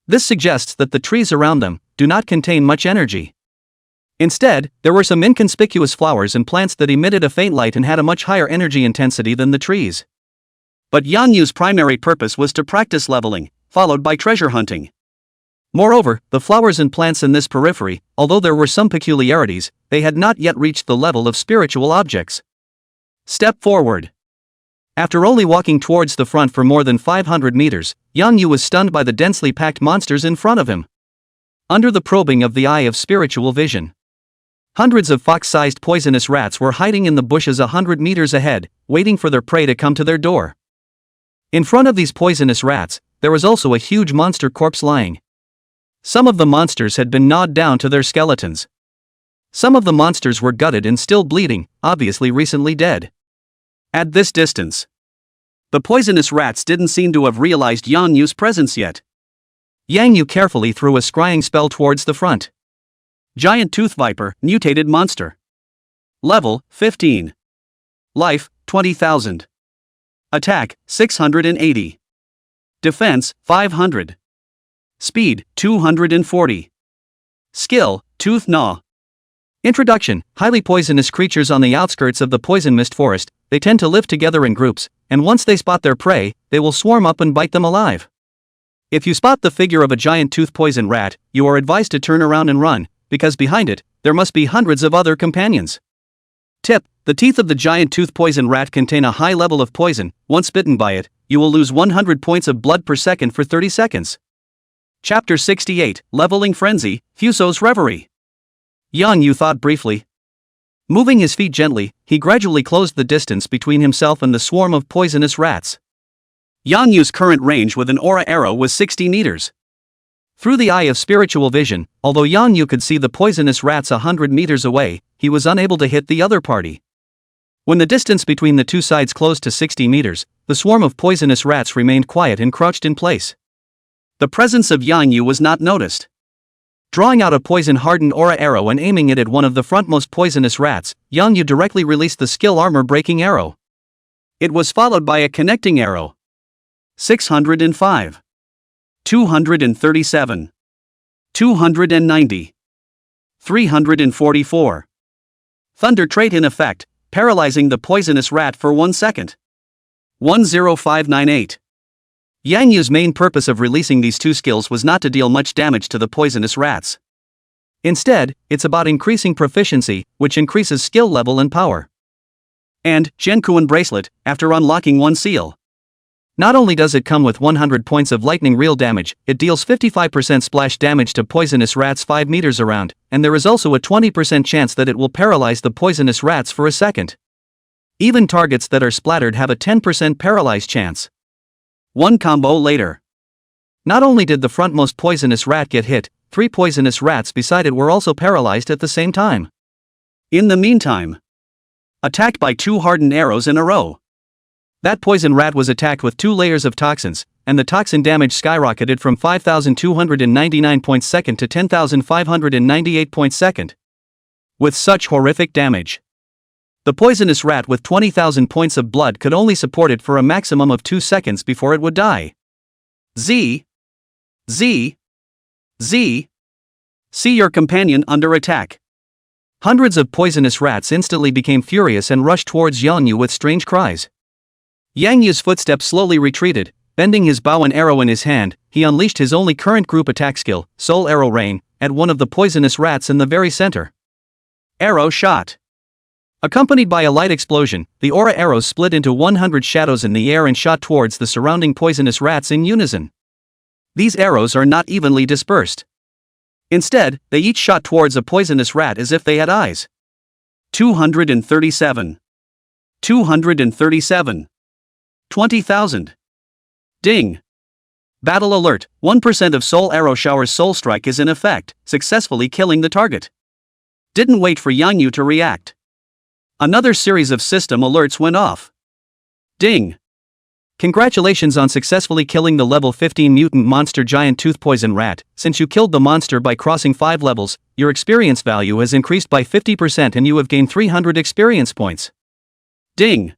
This suggests that the trees around them do not contain much energy. Instead, there were some inconspicuous flowers and plants that emitted a faint light and had a much higher energy intensity than the trees. But Yang Yu's primary purpose was to practice leveling, followed by treasure hunting. Moreover, the flowers and plants in this periphery, although there were some peculiarities, they had not yet reached the level of spiritual objects. Step forward. After only walking towards the front for more than 500 meters, Yang Yu was stunned by the densely packed monsters in front of him. Under the probing of the eye of spiritual vision, hundreds of fox-sized poisonous rats were hiding in the bushes 100 meters ahead, waiting for their prey to come to their door. In front of these poisonous rats, there was also a huge monster corpse lying. Some of the monsters had been gnawed down to their skeletons. Some of the monsters were gutted and still bleeding, obviously recently dead. At this distance, the poisonous rats didn't seem to have realized Yang Yu's presence yet. Yang Yu carefully threw a scrying spell towards the front. Giant Tooth Viper, mutated monster. Level, 15. Life, 20,000. Attack, 680. Defense, 500. Speed, 240. Skill, Tooth Gnaw. Introduction: highly poisonous creatures on the outskirts of the poison mist forest. They tend to live together in groups, and once they spot their prey, they will swarm up and bite them alive. If you spot the figure of a giant tooth poison rat, you are advised to turn around and run, because behind it, there must be hundreds of other companions. Tip: the teeth of the giant tooth poison rat contain a high level of poison. Once bitten by it, you will lose 100 points of blood per second for 30 seconds. Chapter 68, Leveling Frenzy, Fuso's Reverie. Yang Yu thought briefly. Moving his feet gently, he gradually closed the distance between himself and the swarm of poisonous rats. Yang Yu's current range with an aura arrow was 60 meters. Through the eye of spiritual vision, although Yang Yu could see the poisonous rats 100 meters away, he was unable to hit the other party. When the distance between the two sides closed to 60 meters, the swarm of poisonous rats remained quiet and crouched in place. The presence of Yang Yu was not noticed. Drawing out a poison-hardened aura arrow and aiming it at one of the frontmost poisonous rats, Yang Yu directly released the skill armor-breaking arrow. It was followed by a connecting arrow. 605. 237. 290. 344. Thunder trait in effect, paralyzing the poisonous rat for 1 second. 10598. Yang Yu's main purpose of releasing these two skills was not to deal much damage to the poisonous rats. Instead, it's about increasing proficiency, which increases skill level and power. And, Genkuan Bracelet, after unlocking one seal. Not only does it come with 100 points of lightning real damage, it deals 55% splash damage to poisonous rats 5 meters around, and there is also a 20% chance that it will paralyze the poisonous rats for a second. Even targets that are splattered have a 10% paralyzed chance. One combo later. Not only did the frontmost poisonous rat get hit, 3 poisonous rats beside it were also paralyzed at the same time. In the meantime, attacked by 2 hardened arrows in a row. That poison rat was attacked with 2 layers of toxins, and the toxin damage skyrocketed from 5,299 points second to 10,598 points second. With such horrific damage, the poisonous rat with 20,000 points of blood could only support it for a maximum of 2 seconds before it would die. Z. See your companion under attack. Hundreds of poisonous rats instantly became furious and rushed towards Yang Yu with strange cries. Yang Yu's footsteps slowly retreated. Bending his bow and arrow in his hand, he unleashed his only current group attack skill, Soul Arrow Rain, at one of the poisonous rats in the very center. Arrow shot. Accompanied by a light explosion, the aura arrows split into 100 shadows in the air and shot towards the surrounding poisonous rats in unison. These arrows are not evenly dispersed. Instead, they each shot towards a poisonous rat as if they had eyes. 237. 237. 20,000. Ding. Battle alert, 1% of Soul Arrow Shower's Soul Strike is in effect, successfully killing the target. Didn't wait for Yang Yu to react. Another series of system alerts went off. Ding. Congratulations on successfully killing the level 15 mutant monster giant tooth poison rat. Since you killed the monster by crossing 5 levels, your experience value has increased by 50% and you have gained 300 experience points. Ding.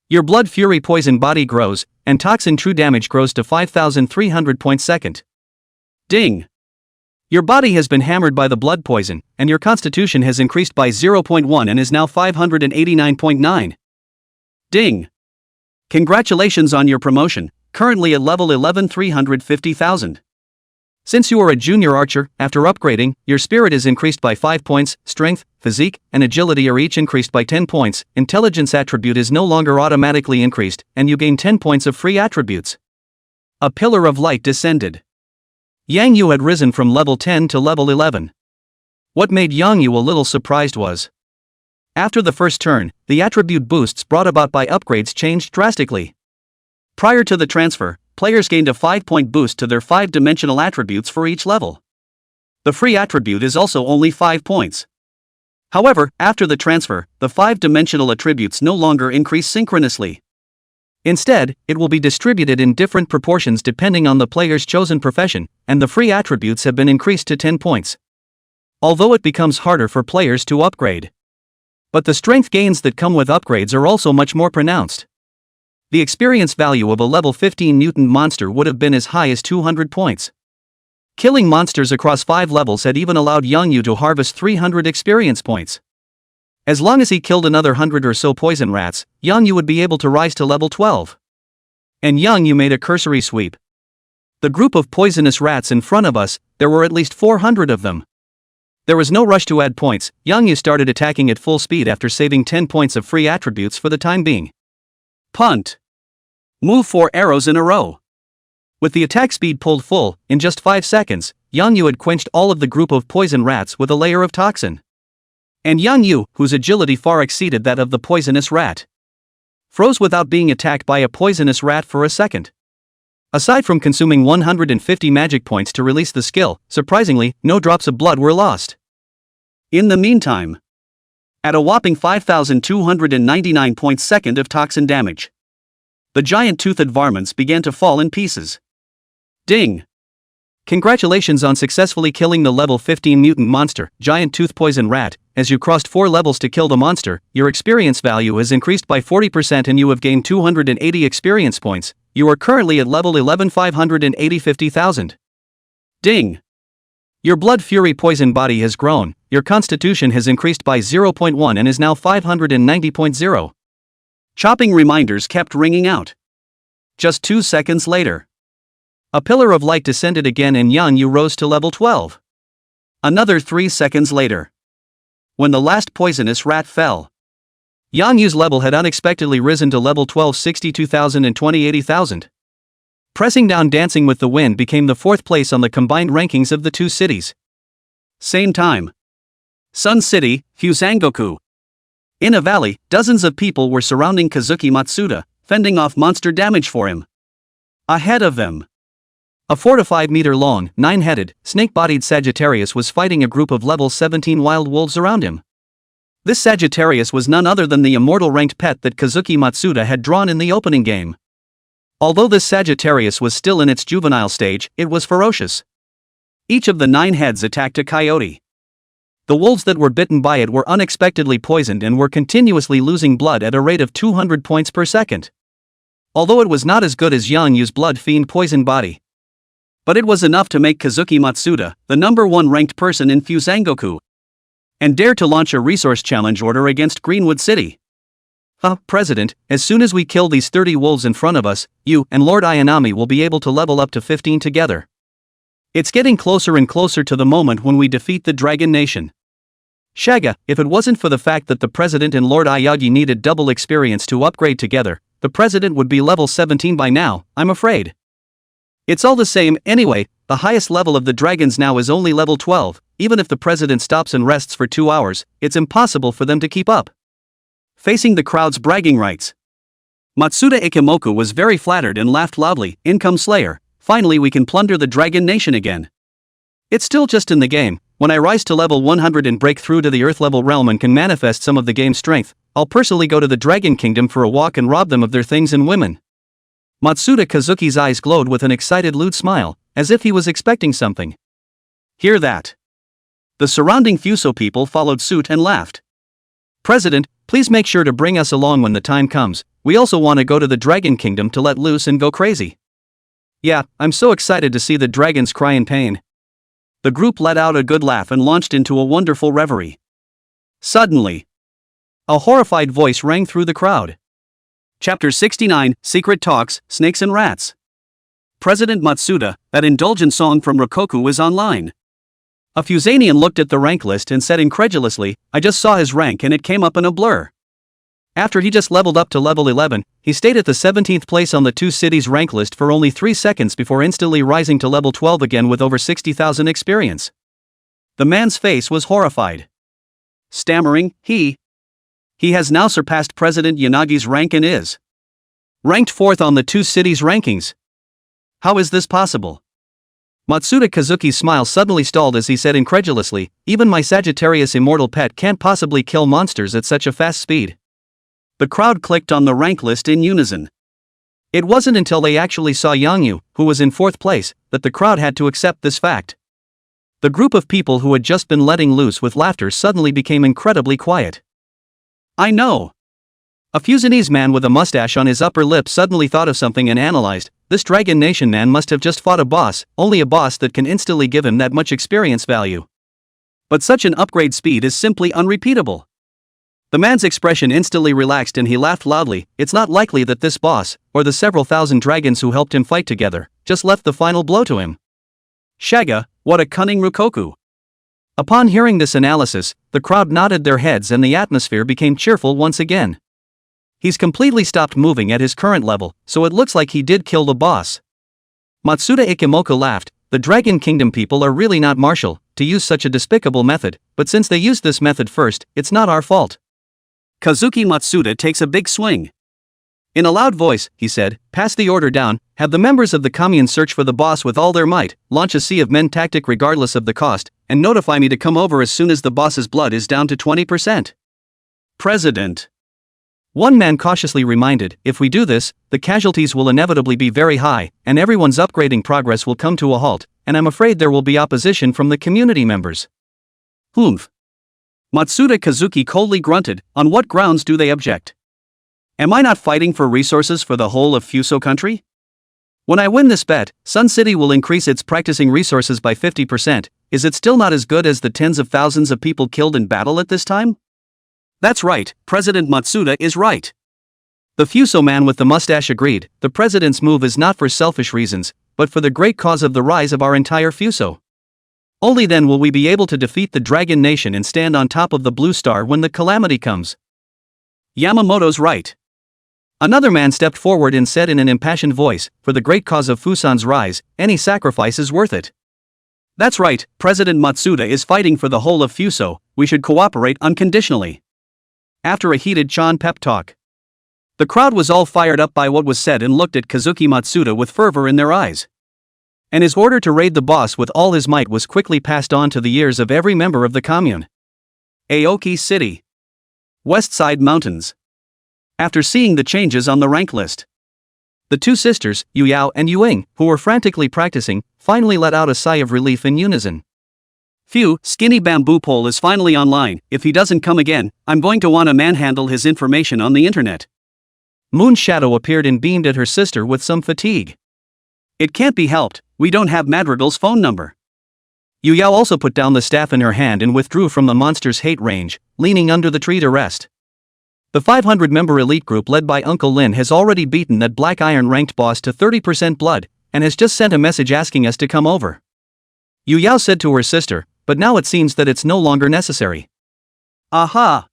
Your blood fury poison body grows, and toxin true damage grows to 5,300 points second. Ding. Your body has been hammered by the blood poison, and your constitution has increased by 0.1 and is now 589.9. Ding. Congratulations on your promotion, currently at level 11 350,000. Since you are a junior archer, after upgrading, your spirit is increased by 5 points, strength, physique, and agility are each increased by 10 points, intelligence attribute is no longer automatically increased, and you gain 10 points of free attributes. A pillar of light descended. Yang Yu had risen from level 10 to level 11. What made Yang Yu a little surprised was, after the first turn, the attribute boosts brought about by upgrades changed drastically. Prior to the transfer, players gained a 5-point boost to their 5-dimensional attributes for each level. The free attribute is also only 5 points. However, after the transfer, the 5-dimensional attributes no longer increase synchronously. Instead, it will be distributed in different proportions depending on the player's chosen profession, and the free attributes have been increased to 10 points. Although it becomes harder for players to upgrade. But the strength gains that come with upgrades are also much more pronounced. The experience value of a level 15 mutant monster would have been as high as 200 points. Killing monsters across 5 levels had even allowed Yang Yu to harvest 300 experience points. As long as he killed another 100 or so poison rats, Yang Yu would be able to rise to level 12. And Yang Yu made a cursory sweep. The group of poisonous rats in front of us, there were at least 400 of them. There was no rush to add points. Yang Yu started attacking at full speed after saving 10 points of free attributes for the time being. Punt. Move 4 arrows in a row. With the attack speed pulled full, in just 5 seconds, Yang Yu had quenched all of the group of poison rats with a layer of toxin. And Yang Yu, whose agility far exceeded that of the poisonous rat, froze without being attacked by a poisonous rat for a second. Aside from consuming 150 magic points to release the skill, surprisingly, no drops of blood were lost. In the meantime, at a whopping 5,299 points second of toxin damage, the giant toothed varmints began to fall in pieces. Ding! Congratulations on successfully killing the level 15 mutant monster, giant tooth poison rat. As you crossed 4 levels to kill the monster, your experience value has increased by 40% and you have gained 280 experience points. You are currently at level 11 580,000. Ding! Your blood fury poison body has grown, your constitution has increased by 0.1 and is now 590.0. Chopping reminders kept ringing out. Just 2 seconds later, a pillar of light descended again and Yang Yu rose to level 12. Another 3 seconds later, when the last poisonous rat fell, Yang Yu's level had unexpectedly risen to level 12 62,000 and 80,000. Pressing down Dancing with the Wind became the 4th place on the combined rankings of the 2 cities. Same time. Sun City, Fusangoku. In a valley, dozens of people were surrounding Kazuki Matsuda, fending off monster damage for him. Ahead of them, a 4 to 5 meter long, 9-headed, snake-bodied Sagittarius was fighting a group of level 17 wild wolves around him. This Sagittarius was none other than the immortal ranked pet that Kazuki Matsuda had drawn in the opening game. Although this Sagittarius was still in its juvenile stage, it was ferocious. Each of the 9 heads attacked a coyote. The wolves that were bitten by it were unexpectedly poisoned and were continuously losing blood at a rate of 200 points per second. Although it was not as good as Yang Yu's blood fiend poison body, but it was enough to make Kazuki Matsuda the number 1 ranked person in Fusangoku, and dare to launch a resource challenge order against Greenwood City. President, as soon as we kill these 30 wolves in front of us, you and Lord Ayanami will be able to level up to 15 together. It's getting closer and closer to the moment when we defeat the Dragon Nation. Shaga, if it wasn't for the fact that the president and Lord Ayagi needed double experience to upgrade together, the president would be level 17 by now, I'm afraid. It's all the same, anyway, the highest level of the dragons now is only level 12, even if the president stops and rests for 2 hours, it's impossible for them to keep up. Facing the crowd's bragging rights, Matsuda Ikimoku was very flattered and laughed loudly, income slayer, finally we can plunder the dragon nation again. It's still just in the game, when I rise to level 100 and break through to the earth level realm and can manifest some of the game's strength, I'll personally go to the dragon kingdom for a walk and rob them of their things and women. Matsuda Kazuki's eyes glowed with an excited lewd smile, as if he was expecting something. Hear that? The surrounding Fuso people followed suit and laughed. President, please make sure to bring us along when the time comes, we also want to go to the dragon kingdom to let loose and go crazy. Yeah, I'm so excited to see the dragons cry in pain. The group let out a good laugh and launched into a wonderful reverie. Suddenly, a horrified voice rang through the crowd. Chapter 69, Secret Talks, Snakes and Rats. President Matsuda, that indulgent song from Rokkoku is online. A Fusanian looked at the rank list and said incredulously, I just saw his rank and it came up in a blur. After he just leveled up to level 11, he stayed at the 17th place on the two cities rank list for only 3 seconds before instantly rising to level 12 again with over 60,000 experience. The man's face was horrified. Stammering, he has now surpassed President Yanagi's rank and is ranked 4th on the two cities rankings. How is this possible? Matsuda Kazuki's smile suddenly stalled as he said incredulously, even my Sagittarius immortal pet can't possibly kill monsters at such a fast speed. The crowd clicked on the rank list in unison. It wasn't until they actually saw Yangyu, who was in 4th place, that the crowd had to accept this fact. The group of people who had just been letting loose with laughter suddenly became incredibly quiet. I know. A Fusanese man with a mustache on his upper lip suddenly thought of something and analyzed, this Dragon Nation man must have just fought a boss, only a boss that can instantly give him that much experience value. But such an upgrade speed is simply unrepeatable. The man's expression instantly relaxed and he laughed loudly, it's not likely that this boss, or the several thousand dragons who helped him fight together, just left the final blow to him. Shaga, what a cunning Rokkoku. Upon hearing this analysis, the crowd nodded their heads and the atmosphere became cheerful once again. He's completely stopped moving at his current level, so it looks like he did kill the boss. Matsuda Ikimoku laughed, the Dragon Kingdom people are really not martial to use such a despicable method, but since they used this method first, it's not our fault. Kazuki Matsuda takes a big swing. In a loud voice, he said, pass the order down, have the members of the commune search for the boss with all their might, launch a sea of men tactic regardless of the cost, and notify me to come over as soon as the boss's blood is down to 20%. President. One man cautiously reminded, if we do this, the casualties will inevitably be very high, and everyone's upgrading progress will come to a halt, and I'm afraid there will be opposition from the community members. Humph. Matsuda Kazuki coldly grunted, on what grounds do they object? Am I not fighting for resources for the whole of Fuso country? When I win this bet, Sun City will increase its practicing resources by 50%, is it still not as good as the tens of thousands of people killed in battle at this time? That's right, President Matsuda is right. The Fuso man with the mustache agreed, the president's move is not for selfish reasons, but for the great cause of the rise of our entire Fuso. Only then will we be able to defeat the Dragon Nation and stand on top of the Blue Star when the calamity comes. Yamamoto's right. Another man stepped forward and said in an impassioned voice, for the great cause of Fusan's rise, any sacrifice is worth it. That's right, President Matsuda is fighting for the whole of Fuso, we should cooperate unconditionally. After a heated Chan pep talk, the crowd was all fired up by what was said and looked at Kazuki Matsuda with fervor in their eyes. And his order to raid the boss with all his might was quickly passed on to the ears of every member of the commune. Aoki City. West Side Mountains. After seeing the changes on the rank list, the two sisters, Yu Yao and Yu Ying, who were frantically practicing, finally let out a sigh of relief in unison. Phew, Skinny Bamboo Pole is finally online, if he doesn't come again, I'm going to want to manhandle his information on the internet. Moon Shadow appeared and beamed at her sister with some fatigue. It can't be helped, we don't have Madrigal's phone number. Yu Yao also put down the staff in her hand and withdrew from the monster's hate range, leaning under the tree to rest. The 500-member elite group led by Uncle Lin has already beaten that Black Iron ranked boss to 30% blood, and has just sent a message asking us to come over. Yu Yao said to her sister, but now it seems that it's no longer necessary. Aha!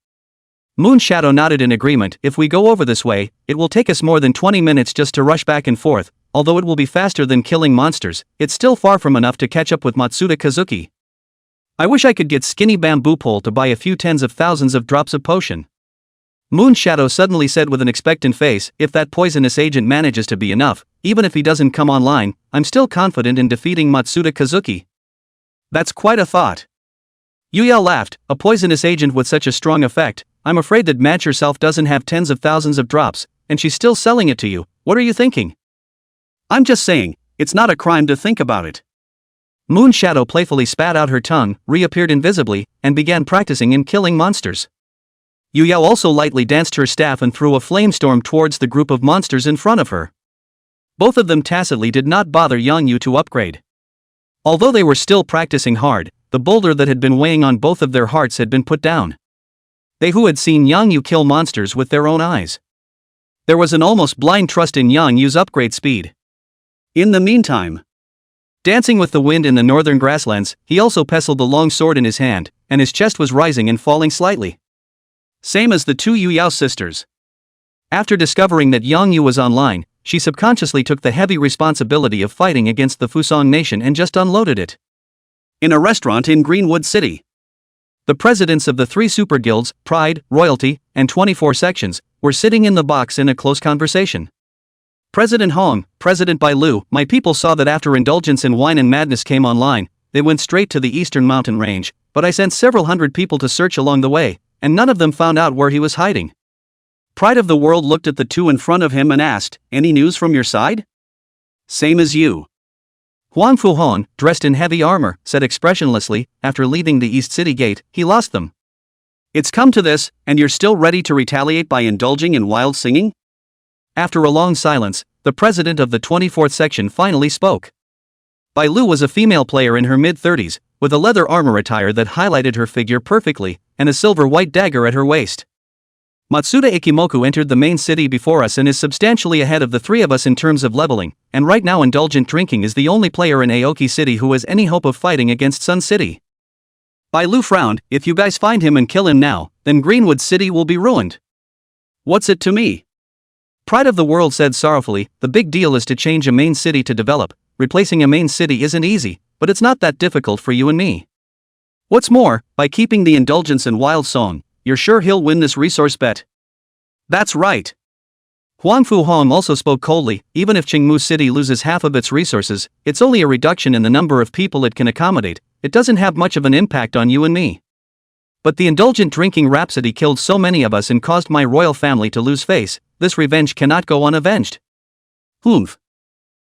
Moon Shadow nodded in agreement. If we go over this way, it will take us more than 20 minutes just to rush back and forth. Although it will be faster than killing monsters, it's still far from enough to catch up with Matsuda Kazuki. I wish I could get skinny bamboo pole to buy a few tens of thousands of drops of potion. Moon Shadow suddenly said with an expectant face, if that poisonous agent manages to be enough, even if he doesn't come online, I'm still confident in defeating Matsuda Kazuki. That's quite a thought. Yuya laughed, a poisonous agent with such a strong effect, I'm afraid that Match herself doesn't have tens of thousands of drops, and she's still selling it to you. What are you thinking? I'm just saying, it's not a crime to think about it. Moon Shadow playfully spat out her tongue, reappeared invisibly, and began practicing in killing monsters. Yuya also lightly danced her staff and threw a flamestorm towards the group of monsters in front of her. Both of them tacitly did not bother Yang Yu to upgrade. Although they were still practicing hard, the boulder that had been weighing on both of their hearts had been put down. They who had seen Yang Yu kill monsters with their own eyes. There was an almost blind trust in Yang Yu's upgrade speed. In the meantime, dancing with the wind in the northern grasslands, he also pestled the long sword in his hand, and his chest was rising and falling slightly. Same as the two Yu Yao sisters. After discovering that Yang Yu was online, she subconsciously took the heavy responsibility of fighting against the Fusong nation and just unloaded it. In a restaurant in Greenwood City, the presidents of the 3 super guilds, Pride, Royalty, and 24 sections, were sitting in the box in a close conversation. President Hong, President Bai Lu, my people saw that after Indulgence in Wine and Madness came online, they went straight to the eastern mountain range, but I sent several hundred people to search along the way, and none of them found out where he was hiding. Pride of the World looked at the two in front of him and asked, any news from your side? Same as you. Huang Fuhong, dressed in heavy armor, said expressionlessly, after leaving the East City Gate, he lost them. It's come to this, and you're still ready to retaliate by indulging in wild singing? After a long silence, the president of the 24th section finally spoke. Bai Lu was a female player in her mid-30s, with a leather armor attire that highlighted her figure perfectly, and a silver-white dagger at her waist. Matsuda Ikimoku entered the main city before us and is substantially ahead of the 3 of us in terms of leveling, and right now Indulgent Drinking is the only player in Aoki City who has any hope of fighting against Sun City. Bai Lu frowned, if you guys find him and kill him now, then Greenwood City will be ruined. What's it to me? Pride of the World said sorrowfully, the big deal is to change a main city to develop. Replacing a main city isn't easy, but it's not that difficult for you and me. What's more, by keeping the Indulgence in Wild Song, you're sure he'll win this resource bet. That's right. Huang Fuhong also spoke coldly, even if Qingmu City loses half of its resources, it's only a reduction in the number of people it can accommodate, it doesn't have much of an impact on you and me. But the Indulgent Drinking rhapsody killed so many of us and caused my royal family to lose face, this revenge cannot go unavenged. Humph.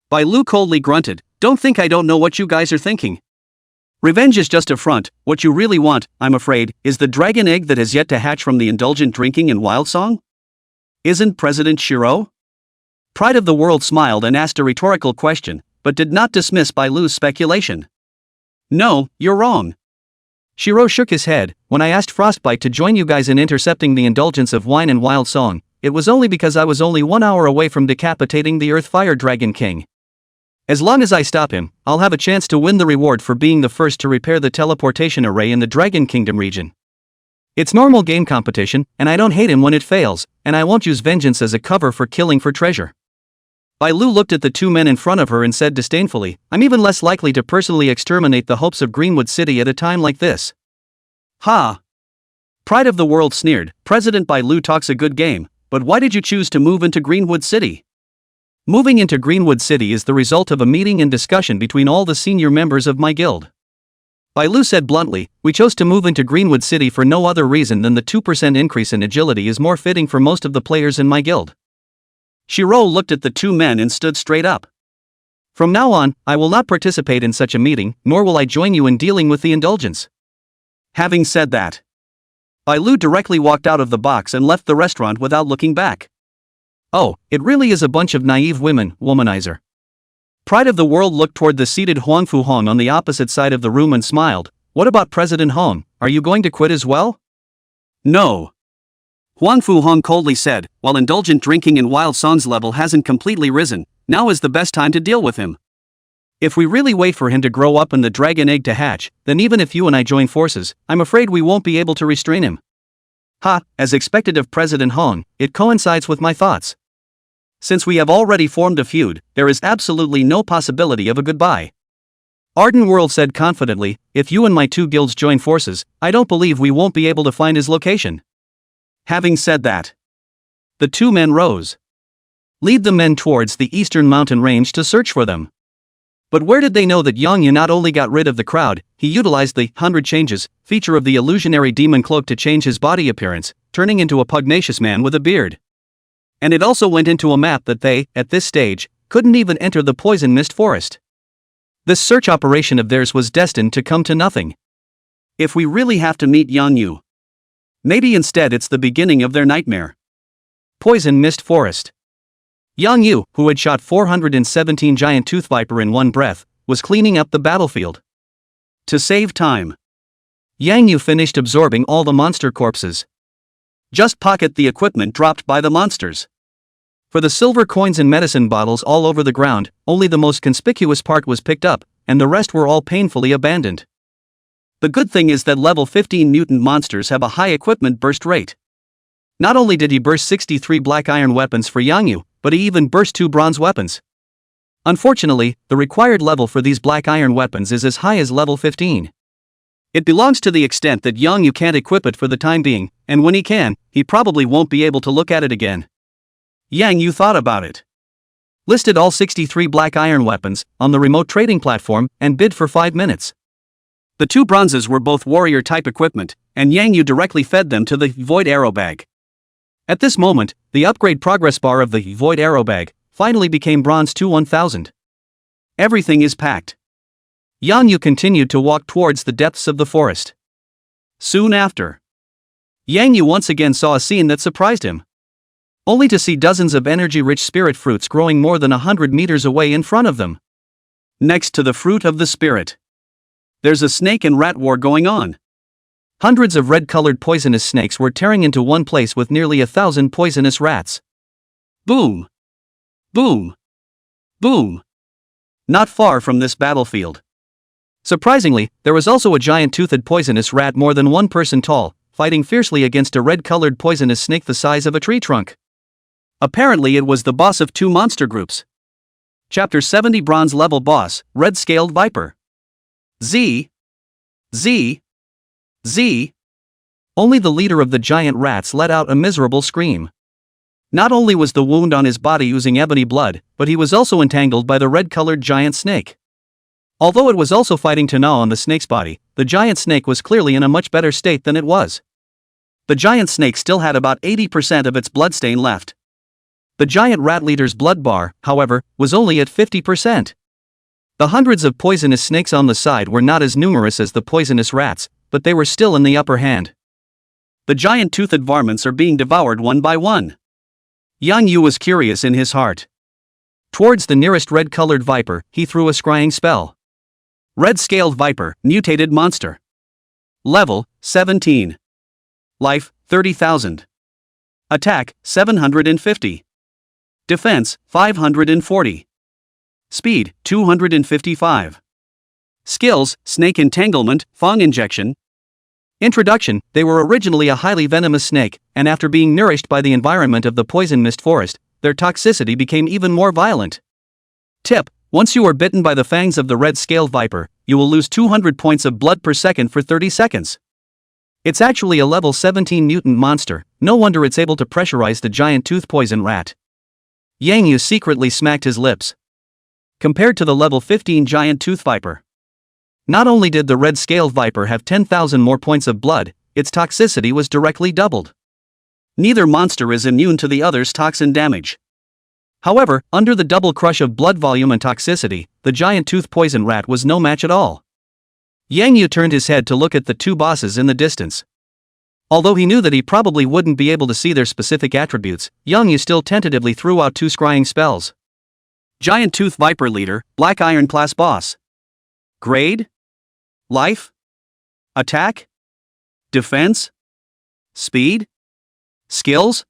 Bai Lu coldly grunted, don't think I don't know what you guys are thinking. Revenge is just a front, what you really want, I'm afraid, is the dragon egg that has yet to hatch from the Indulgent Drinking in Wild Song? Isn't President Shiro? Pride of the World smiled and asked a rhetorical question, but did not dismiss Bai Lu's speculation. No, you're wrong. Shiro shook his head, when I asked Frostbite to join you guys in intercepting the Indulgence of Wine and Wild Song, it was only because I was only 1 hour away from decapitating the Earth Fire Dragon King. As long as I stop him, I'll have a chance to win the reward for being the first to repair the teleportation array in the Dragon Kingdom region. It's normal game competition, and I don't hate him when it fails, and I won't use vengeance as a cover for killing for treasure. Bai Lu looked at the 2 men in front of her and said disdainfully, I'm even less likely to personally exterminate the hopes of Greenwood City at a time like this. Ha! Pride of the World sneered, President Bai Lu talks a good game, but why did you choose to move into Greenwood City? Moving into Greenwood City is the result of a meeting and discussion between all the senior members of my guild. Bai Lu said bluntly, we chose to move into Greenwood City for no other reason than the 2% increase in agility is more fitting for most of the players in my guild. Shiro looked at the 2 men and stood straight up. From now on, I will not participate in such a meeting, nor will I join you in dealing with the Indulgence. Having said that, Bai Lu directly walked out of the box and left the restaurant without looking back. Oh, it really is a bunch of naive women, womanizer. Pride of the World looked toward the seated Huang Fuhong on the opposite side of the room and smiled, what about President Hong, are you going to quit as well? No. Huang Fuhong coldly said, while Indulgent Drinking in Wild Song's level hasn't completely risen, now is the best time to deal with him. If we really wait for him to grow up and the dragon egg to hatch, then even if you and I join forces, I'm afraid we won't be able to restrain him. Ha, as expected of President Hong, it coincides with my thoughts. Since we have already formed a feud, there is absolutely no possibility of a goodbye. Arden World said confidently, if you and my two guilds join forces, I don't believe we won't be able to find his location. Having said that, the two men rose. Lead the men towards the eastern mountain range to search for them. But where did they know that Yang Yu not only got rid of the crowd, he utilized the 100 changes feature of the illusionary demon cloak to change his body appearance, turning into a pugnacious man with a beard. And it also went into a map that they, at this stage, couldn't even enter the poison mist forest. This search operation of theirs was destined to come to nothing. If we really have to meet Yang Yu, maybe instead it's the beginning of their nightmare. Poison mist forest. Yang Yu, who had shot 417 giant tooth viper in one breath, was cleaning up the battlefield. To save time, Yang Yu finished absorbing all the monster corpses. Just pocket the equipment dropped by the monsters. For the silver coins and medicine bottles all over the ground, only the most conspicuous part was picked up, and the rest were all painfully abandoned. The good thing is that level 15 mutant monsters have a high equipment burst rate. Not only did he burst 63 black iron weapons for Yang Yu, but he even burst 2 bronze weapons. Unfortunately, the required level for these black iron weapons is as high as level 15. It belongs to the extent that Yang Yu can't equip it for the time being, and when he can, he probably won't be able to look at it again. Yang Yu thought about it. Listed all 63 black iron weapons on the remote trading platform and bid for 5 minutes. The 2 bronzes were both warrior type equipment, and Yang Yu directly fed them to the void arrow bag. At this moment, the upgrade progress bar of the void arrow bag finally became bronze to 1000. Everything is packed. Yang Yu continued to walk towards the depths of the forest. Soon after, Yang Yu once again saw a scene that surprised him. Only to see dozens of energy-rich spirit fruits growing more than 100 meters away in front of them. Next to the fruit of the spirit, there's a snake and rat war going on. Hundreds of red-colored poisonous snakes were tearing into one place with nearly 1,000 poisonous rats. Boom! Boom! Boom! Not far from this battlefield, surprisingly, there was also a giant-toothed poisonous rat more than 1 person tall, fighting fiercely against a red-colored poisonous snake the size of a tree trunk. Apparently it was the boss of 2 monster groups. Chapter 70 Bronze Level Boss, Red-Scaled Viper. Z. Only the leader of the giant rats let out a miserable scream. Not only was the wound on his body oozing ebony blood, but he was also entangled by the red-colored giant snake. Although it was also fighting to gnaw on the snake's body, the giant snake was clearly in a much better state than it was. The giant snake still had about 80% of its bloodstain left. The giant rat leader's blood bar, however, was only at 50%. The hundreds of poisonous snakes on the side were not as numerous as the poisonous rats, but they were still in the upper hand. The giant toothed varmints are being devoured one by one. Yang Yu was curious in his heart. Towards the nearest red-colored viper, he threw a scrying spell. Red-scaled viper, mutated monster. Level, 17. Life, 30,000. Attack, 750. Defense, 540. Speed, 255. Skills, snake entanglement, fang injection. Introduction: they were originally a highly venomous snake, and after being nourished by the environment of the poison mist forest, their toxicity became even more violent. Tip: once you are bitten by the fangs of the red-scaled viper, you will lose 200 points of blood per second for 30 seconds. It's actually a level 17 mutant monster, no wonder it's able to pressurize the giant tooth poison rat. Yang Yu secretly smacked his lips. Compared to the level 15 giant tooth viper, not only did the red-scaled viper have 10,000 more points of blood, its toxicity was directly doubled. Neither monster is immune to the other's toxin damage. However, under the double crush of blood volume and toxicity, the giant tooth poison rat was no match at all. Yang Yu turned his head to look at the 2 bosses in the distance. Although he knew that he probably wouldn't be able to see their specific attributes, Yang Yu still tentatively threw out 2 scrying spells. Giant Tooth Viper Leader, Black Iron Class Boss. Grade? Life? Attack? Defense? Speed? Skills?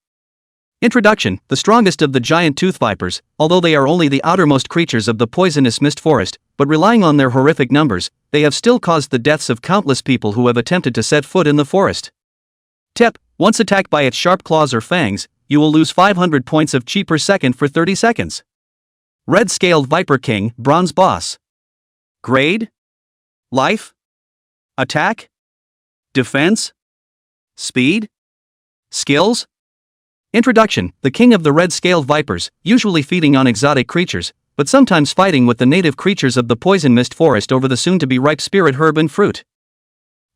Introduction: the strongest of the giant tooth vipers, although they are only the outermost creatures of the poisonous mist forest, but relying on their horrific numbers, they have still caused the deaths of countless people who have attempted to set foot in the forest. Tip: Once attacked by its sharp claws or fangs, you will lose 500 points of chi per second for 30 seconds. Red Scaled Viper King, Bronze Boss. Grade? Life? Attack? Defense? Speed? Skills? Introduction: the king of the red-scaled vipers, usually feeding on exotic creatures, but sometimes fighting with the native creatures of the poison mist forest over the soon-to-be ripe spirit herb and fruit.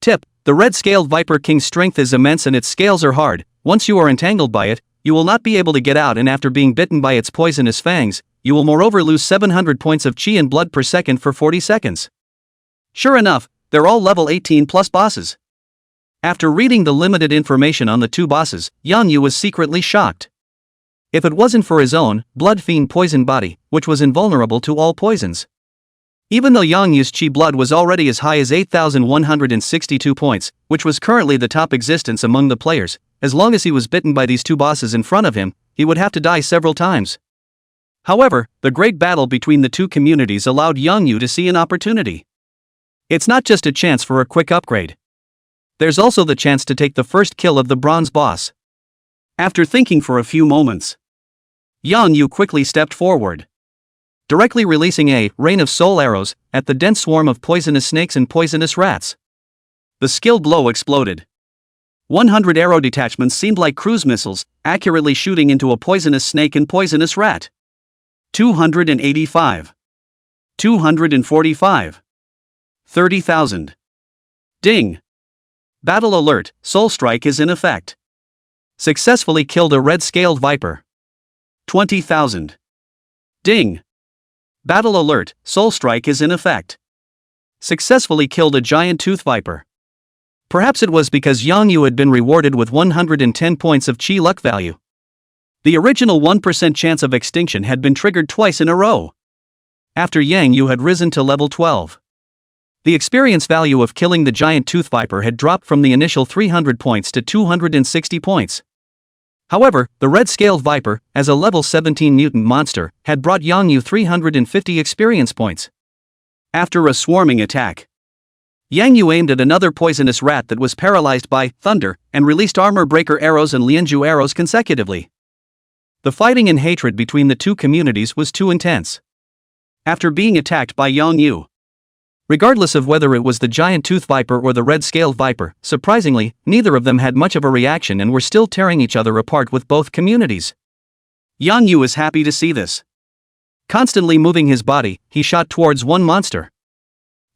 Tip: the red-scaled viper king's strength is immense and its scales are hard. Once you are entangled by it, you will not be able to get out, and after being bitten by its poisonous fangs, you will moreover lose 700 points of chi and blood per second for 40 seconds. Sure enough, they're all level 18 plus bosses. After reading the limited information on the two bosses, Yang Yu was secretly shocked. If it wasn't for his own blood fiend poison body, which was invulnerable to all poisons. Even though Yang Yu's chi blood was already as high as 8,162 points, which was currently the top existence among the players, as long as he was bitten by these two bosses in front of him, he would have to die several times. However, the great battle between the two communities allowed Yang Yu to see an opportunity. It's not just a chance for a quick upgrade. There's also the chance to take the first kill of the bronze boss. After thinking for a few moments, Yang Yu quickly stepped forward, directly releasing a rain of soul arrows at the dense swarm of poisonous snakes and poisonous rats. The skilled blow exploded. 100 arrow detachments seemed like cruise missiles, accurately shooting into a poisonous snake and poisonous rat. 285. 245. 30,000. Ding! Battle alert, Soul Strike is in effect. Successfully killed a red-scaled viper. 20,000. Ding! Battle alert, Soul Strike is in effect. Successfully killed a giant tooth viper. Perhaps it was because Yang Yu had been rewarded with 110 points of chi luck value. The original 1% chance of extinction had been triggered twice in a row. After Yang Yu had risen to level 12. The experience value of killing the giant tooth viper had dropped from the initial 300 points to 260 points. However, the red-scaled viper, as a level 17 mutant monster, had brought Yang Yu 350 experience points. After a swarming attack, Yang Yu aimed at another poisonous rat that was paralyzed by thunder and released armor breaker arrows and lianju arrows consecutively. The fighting and hatred between the two communities was too intense. After being attacked by Yang Yu, regardless of whether it was the giant tooth viper or the red-scaled viper, surprisingly, neither of them had much of a reaction and were still tearing each other apart with both communities. Yang Yu was happy to see this. Constantly moving his body, he shot towards one monster.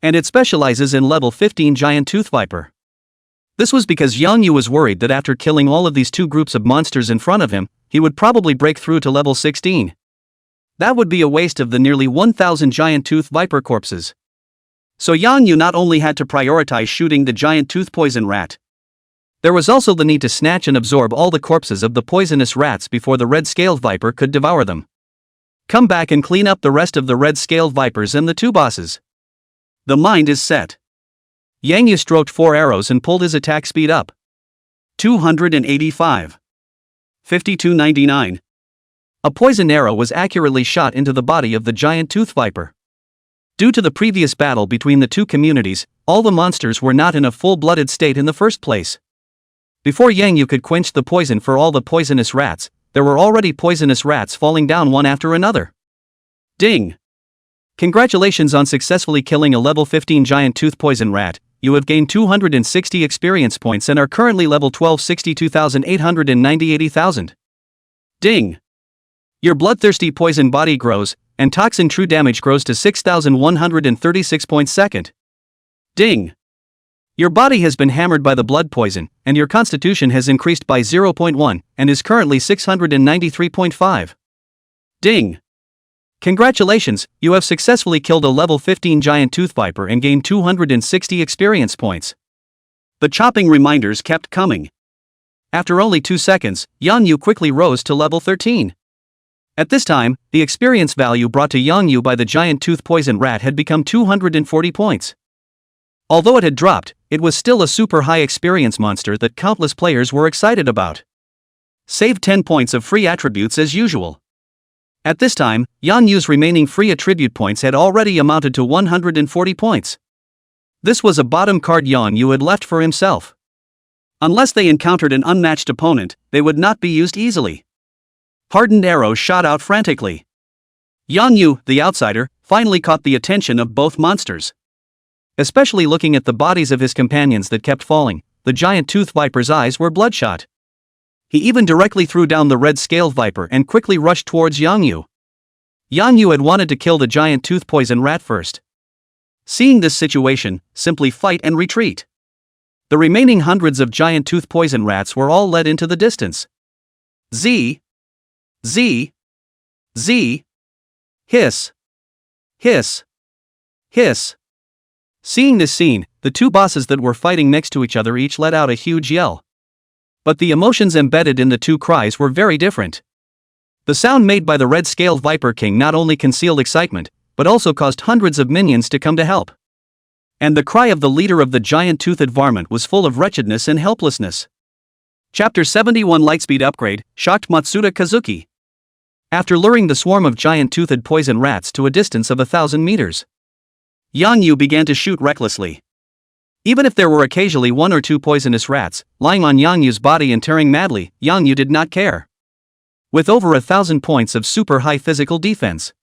And it specializes in level 15 giant tooth viper. This was because Yang Yu was worried that after killing all of these two groups of monsters in front of him, he would probably break through to level 16. That would be a waste of the nearly 1,000 giant tooth viper corpses. So Yang Yu not only had to prioritize shooting the giant tooth poison rat. There was also the need to snatch and absorb all the corpses of the poisonous rats before the red-scaled viper could devour them. Come back and clean up the rest of the red-scaled vipers and the two bosses. The mind is set. Yang Yu stroked 4 arrows and pulled his attack speed up. 285. 5299. A poison arrow was accurately shot into the body of the giant tooth viper. Due to the previous battle between the two communities, all the monsters were not in a full-blooded state in the first place. Before Yang Yu could quench the poison for all the poisonous rats, there were already poisonous rats falling down one after another. Ding! Congratulations on successfully killing a level 15 giant tooth poison rat. You have gained 260 experience points and are currently level 12, 62,890. Ding! Your bloodthirsty poison body grows, and toxin true damage grows to 6,136 points second. Ding! Your body has been hammered by the blood poison, and your constitution has increased by 0.1, and is currently 693.5. Ding! Congratulations, you have successfully killed a level 15 giant tooth viper and gained 260 experience points. The chopping reminders kept coming. After only 2 seconds, Yang Yu quickly rose to level 13. At this time, the experience value brought to Yang Yu by the giant tooth poison rat had become 240 points. Although it had dropped, it was still a super high experience monster that countless players were excited about. Saved 10 points of free attributes as usual. At this time, Yang Yu's remaining free attribute points had already amounted to 140 points. This was a bottom card Yang Yu had left for himself. Unless they encountered an unmatched opponent, they would not be used easily. Hardened arrows shot out frantically. Yang Yu, the outsider, finally caught the attention of both monsters. Especially looking at the bodies of his companions that kept falling, the giant tooth viper's eyes were bloodshot. He even directly threw down the red-scaled viper and quickly rushed towards Yang Yu. Yang Yu had wanted to kill the giant tooth poison rat first. Seeing this situation, simply fight and retreat. The remaining hundreds of giant tooth poison rats were all led into the distance. Z. Hiss. Hiss. Hiss. Seeing this scene, the two bosses that were fighting next to each other each let out a huge yell. But the emotions embedded in the two cries were very different. The sound made by the red-scaled Viper King not only concealed excitement, but also caused hundreds of minions to come to help. And the cry of the leader of the giant-toothed varmint was full of wretchedness and helplessness. Chapter 71 Lightspeed Upgrade shocked Matsuda Kazuki. After luring the swarm of giant-toothed poison rats to a distance of 1,000 meters, Yang Yu began to shoot recklessly. Even if there were occasionally one or two poisonous rats lying on Yang Yu's body and tearing madly, Yang Yu did not care. With over 1,000 points of super high physical defense,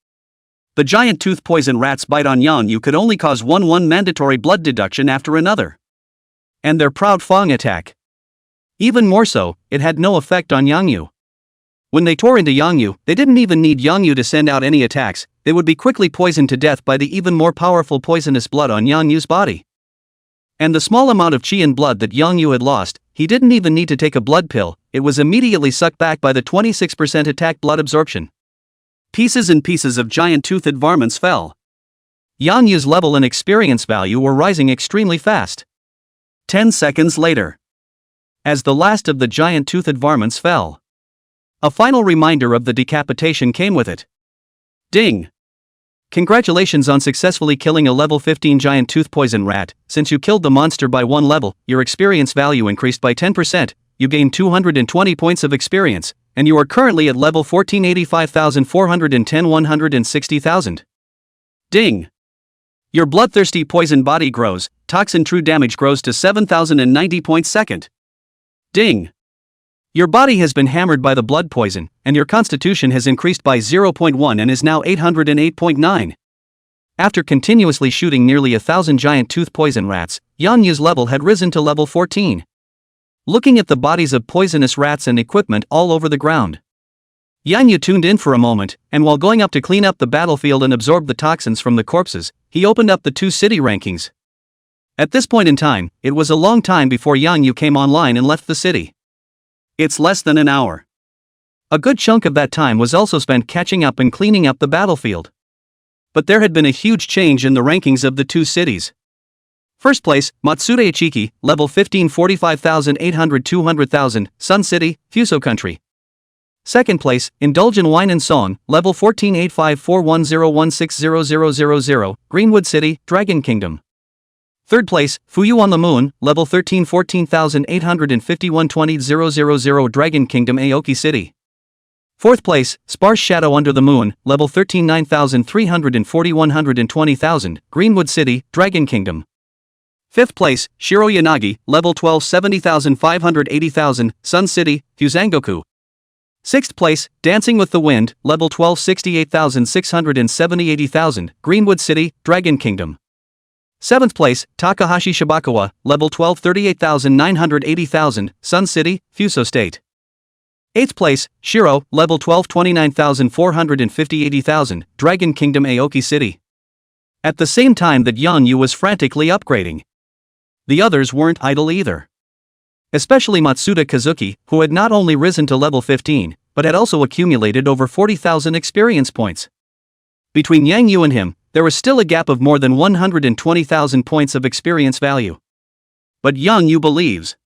the giant tooth poison rat's bite on Yang Yu could only cause one mandatory blood deduction after another. And their proud Fang attack. Even more so, it had no effect on Yang Yu. When they tore into Yang Yu, they didn't even need Yang Yu to send out any attacks, they would be quickly poisoned to death by the even more powerful poisonous blood on Yang Yu's body. And the small amount of chi and blood that Yang Yu had lost, he didn't even need to take a blood pill, it was immediately sucked back by the 26% attack blood absorption. Pieces and pieces of giant-toothed varmints fell. Yang Yu's level and experience value were rising extremely fast. 10 seconds later, as the last of the giant-toothed varmints fell, a final reminder of the decapitation came with it. Ding! Congratulations on successfully killing a level 15 giant tooth poison rat. Since you killed the monster by 1 level, your experience value increased by 10%, you gained 220 points of experience, and you are currently at level 14 85,410 160,000. Ding! Your bloodthirsty poison body grows, toxin true damage grows to 7,090 points second. Ding! Your body has been hammered by the blood poison, and your constitution has increased by 0.1 and is now 808.9. After continuously shooting nearly 1,000 giant tooth poison rats, Yang Yu's level had risen to level 14. Looking at the bodies of poisonous rats and equipment all over the ground, Yang Yu tuned in for a moment, and while going up to clean up the battlefield and absorb the toxins from the corpses, he opened up the 2 city rankings. At this point in time, it was a long time before Yang Yu came online and left the city. It's less than an hour. A good chunk of that time was also spent catching up and cleaning up the battlefield. But there had been a huge change in the rankings of the 2 cities. First place, Matsuda Ichiki, level 15 45,800 200,000, Sun City, Fuso Country. Second place, Indulgent Wine and Song, level 14 85410160000, Greenwood City, Dragon Kingdom. Third place, Fuyu on the Moon, level 13 14,851 20000, Dragon Kingdom Aoki City. Fourth place, Sparse Shadow Under the Moon, level 13 9340 120,000, Greenwood City, Dragon Kingdom. Fifth place, Shiro Yanagi, level 12 70,580,000, Sun City, Fusangoku. Sixth place, Dancing with the Wind, level 12 68,670,000, Greenwood City, Dragon Kingdom. Seventh place, Takahashi Shibakawa, level 12 38,980,000, Sun City, Fuso State. Eighth place, Shiro, level 12 29,450,000, Dragon Kingdom Aoki City. At the same time that Yang Yu was frantically upgrading, the others weren't idle either. Especially Matsuda Kazuki, who had not only risen to level 15, but had also accumulated over 40,000 experience points. Between Yang Yu and him, there was still a gap of more than 120,000 points of experience value. But Yang Yu believes,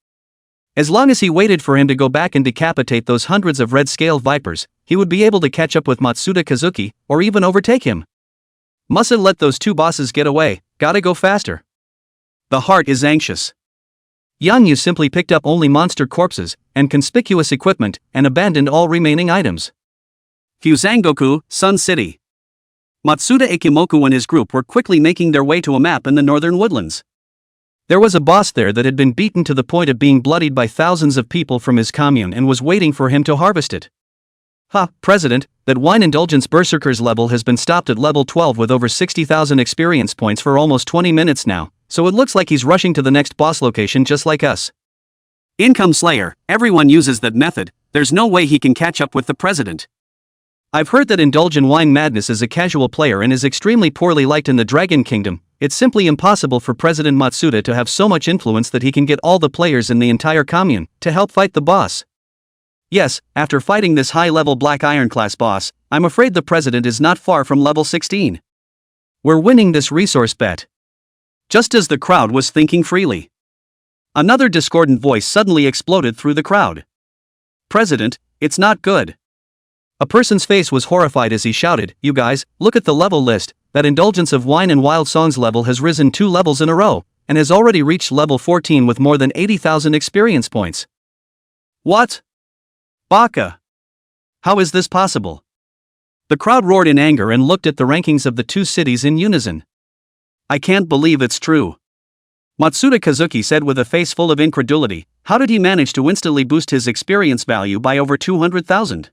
as long as he waited for him to go back and decapitate those hundreds of red-scaled vipers, he would be able to catch up with Matsuda Kazuki, or even overtake him. Mustn't let those 2 bosses get away, gotta go faster. The heart is anxious. Yang Yu simply picked up only monster corpses and conspicuous equipment and abandoned all remaining items. Fusangoku, Sun City. Matsuda Ikimoku and his group were quickly making their way to a map in the northern woodlands. There was a boss there that had been beaten to the point of being bloodied by thousands of people from his commune and was waiting for him to harvest it. Ha, President, that wine indulgence berserker's level has been stopped at level 12 with over 60,000 experience points for almost 20 minutes now, so it looks like he's rushing to the next boss location just like us. Income Slayer, everyone uses that method, there's no way he can catch up with the President. I've heard that indulge in wine madness is a casual player and is extremely poorly liked in the Dragon Kingdom. It's simply impossible for President Matsuda to have so much influence that he can get all the players in the entire commune to help fight the boss. Yes, after fighting this high-level Black Iron class boss, I'm afraid the President is not far from level 16. We're winning this resource bet. Just as the crowd was thinking freely, another discordant voice suddenly exploded through the crowd. President, it's not good. A person's face was horrified as he shouted, "You guys, look at the level list. That indulgence of wine and wild songs level has risen 2 levels in a row, and has already reached level 14 with more than 80,000 experience points." What? Baka! How is this possible? The crowd roared in anger and looked at the rankings of the two cities in unison. I can't believe it's true. Matsuda Kazuki said with a face full of incredulity, how did he manage to instantly boost his experience value by over 200,000?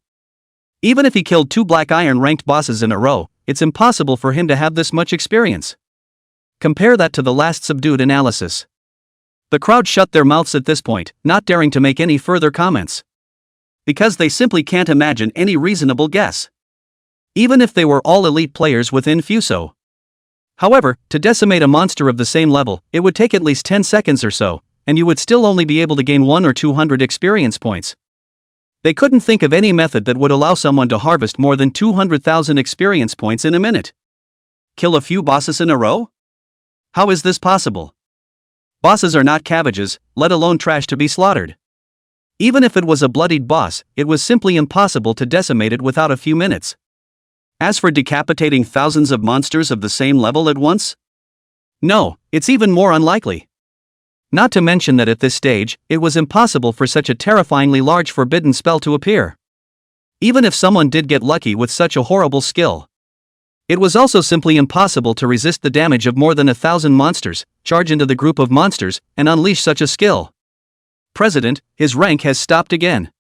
Even if he killed 2 Black Iron ranked bosses in a row, it's impossible for him to have this much experience. Compare that to the last subdued analysis. The crowd shut their mouths at this point, not daring to make any further comments. Because they simply can't imagine any reasonable guess. Even if they were all elite players within Fuso. However, to decimate a monster of the same level, it would take at least 10 seconds or so, and you would still only be able to gain 1 or 200 experience points. They couldn't think of any method that would allow someone to harvest more than 200,000 experience points in a minute. Kill a few bosses in a row? How is this possible? Bosses are not cabbages, let alone trash to be slaughtered. Even if it was a bloodied boss, it was simply impossible to decimate it without a few minutes. As for decapitating thousands of monsters of the same level at once? No, it's even more unlikely. Not to mention that at this stage, it was impossible for such a terrifyingly large forbidden spell to appear. Even if someone did get lucky with such a horrible skill. It was also simply impossible to resist the damage of more than 1,000 monsters, charge into the group of monsters, and unleash such a skill. President, his rank has stopped again.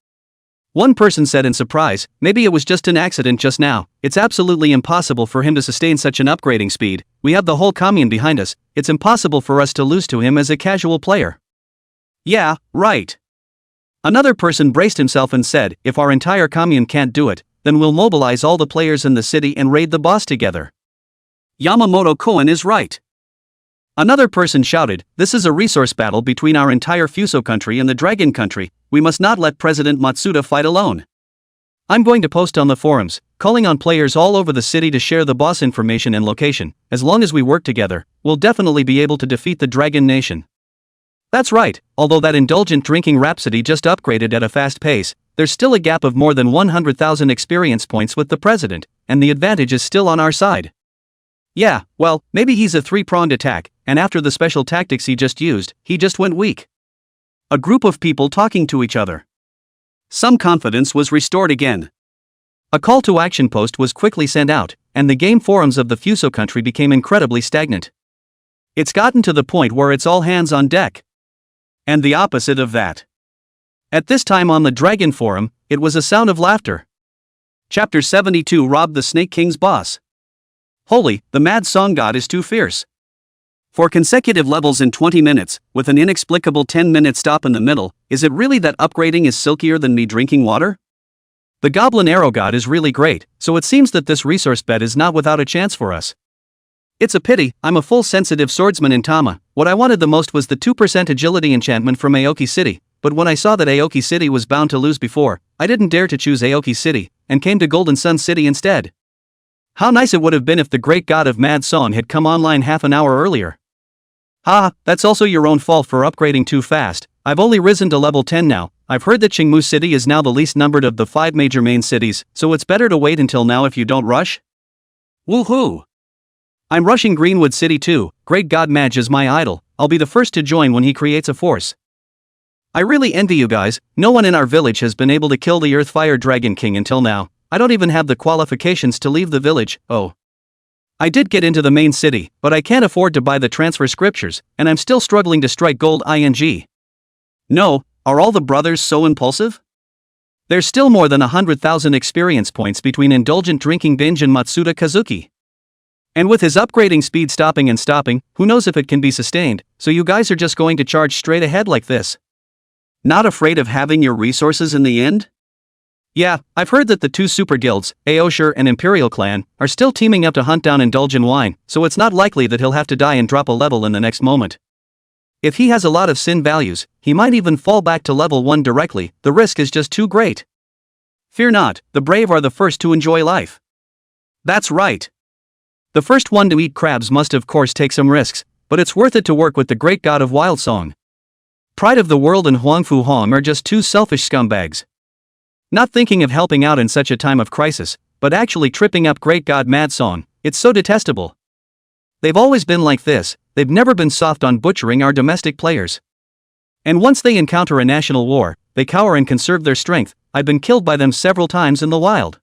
One person said in surprise, maybe it was just an accident just now, it's absolutely impossible for him to sustain such an upgrading speed, we have the whole commune behind us, it's impossible for us to lose to him as a casual player. Yeah, right. Another person braced himself and said, if our entire commune can't do it, then we'll mobilize all the players in the city and raid the boss together. Yamamoto-Koen is right. Another person shouted, this is a resource battle between our entire Fuso country and the Dragon country, we must not let President Matsuda fight alone. I'm going to post on the forums, calling on players all over the city to share the boss information and location, as long as we work together, we'll definitely be able to defeat the Dragon Nation. That's right, although that indulgent drinking rhapsody just upgraded at a fast pace, there's still a gap of more than 100,000 experience points with the President, and the advantage is still on our side. Yeah, well, maybe he's a 3-pronged attack, and after the special tactics he just used, he just went weak. A group of people talking to each other. Some confidence was restored again. A call to action post was quickly sent out, and the game forums of the Fuso country became incredibly stagnant. It's gotten to the point where it's all hands on deck. And the opposite of that. At this time on the Dragon forum, it was a sound of laughter. Chapter 72 Rob the Snake King's boss. Holy, the mad song god is too fierce. For consecutive levels in 20 minutes, with an inexplicable 10-minute stop in the middle, is it really that upgrading is silkier than me drinking water? The Goblin Arrow God is really great, so it seems that this resource bet is not without a chance for us. It's a pity, I'm a full sensitive swordsman in Tama, what I wanted the most was the 2% agility enchantment from Aoki City, but when I saw that Aoki City was bound to lose before, I didn't dare to choose Aoki City, and came to Golden Sun City instead. How nice it would have been if the great god of Mad Song had come online half an hour earlier. That's also your own fault for upgrading too fast, I've only risen to level 10 now, I've heard that Qingmu City is now the least numbered of the 5 major main cities, so it's better to wait until now if you don't rush? Woohoo! I'm rushing Greenwood City too, great god Madge is my idol, I'll be the first to join when he creates a force. I really envy you guys, no one in our village has been able to kill the Earthfire Dragon King until now. I don't even have the qualifications to leave the village, oh. I did get into the main city, but I can't afford to buy the transfer scriptures, and I'm still struggling to strike gold ing. No, are all the brothers so impulsive? There's still more than 100,000 experience points between Indulgent Drinking Binge and Matsuda Kazuki. And with his upgrading speed stopping and stopping, who knows if it can be sustained, so you guys are just going to charge straight ahead like this. Not afraid of having your resources in the end? Yeah, I've heard that the two super guilds, Aoshire and Imperial Clan, are still teaming up to hunt down Indulgent Wine, so it's not likely that he'll have to die and drop a level in the next moment. If he has a lot of sin values, he might even fall back to level 1 directly, the risk is just too great. Fear not, the brave are the first to enjoy life. That's right. The first one to eat crabs must of course take some risks, but it's worth it to work with the great god of wild song. Pride of the world and Huangfu Hong are just two selfish scumbags. Not thinking of helping out in such a time of crisis, but actually tripping up great god Mad Song, it's so detestable. They've always been like this, they've never been soft on butchering our domestic players. And once they encounter a national war, they cower and conserve their strength. I've been killed by them several times in the wild.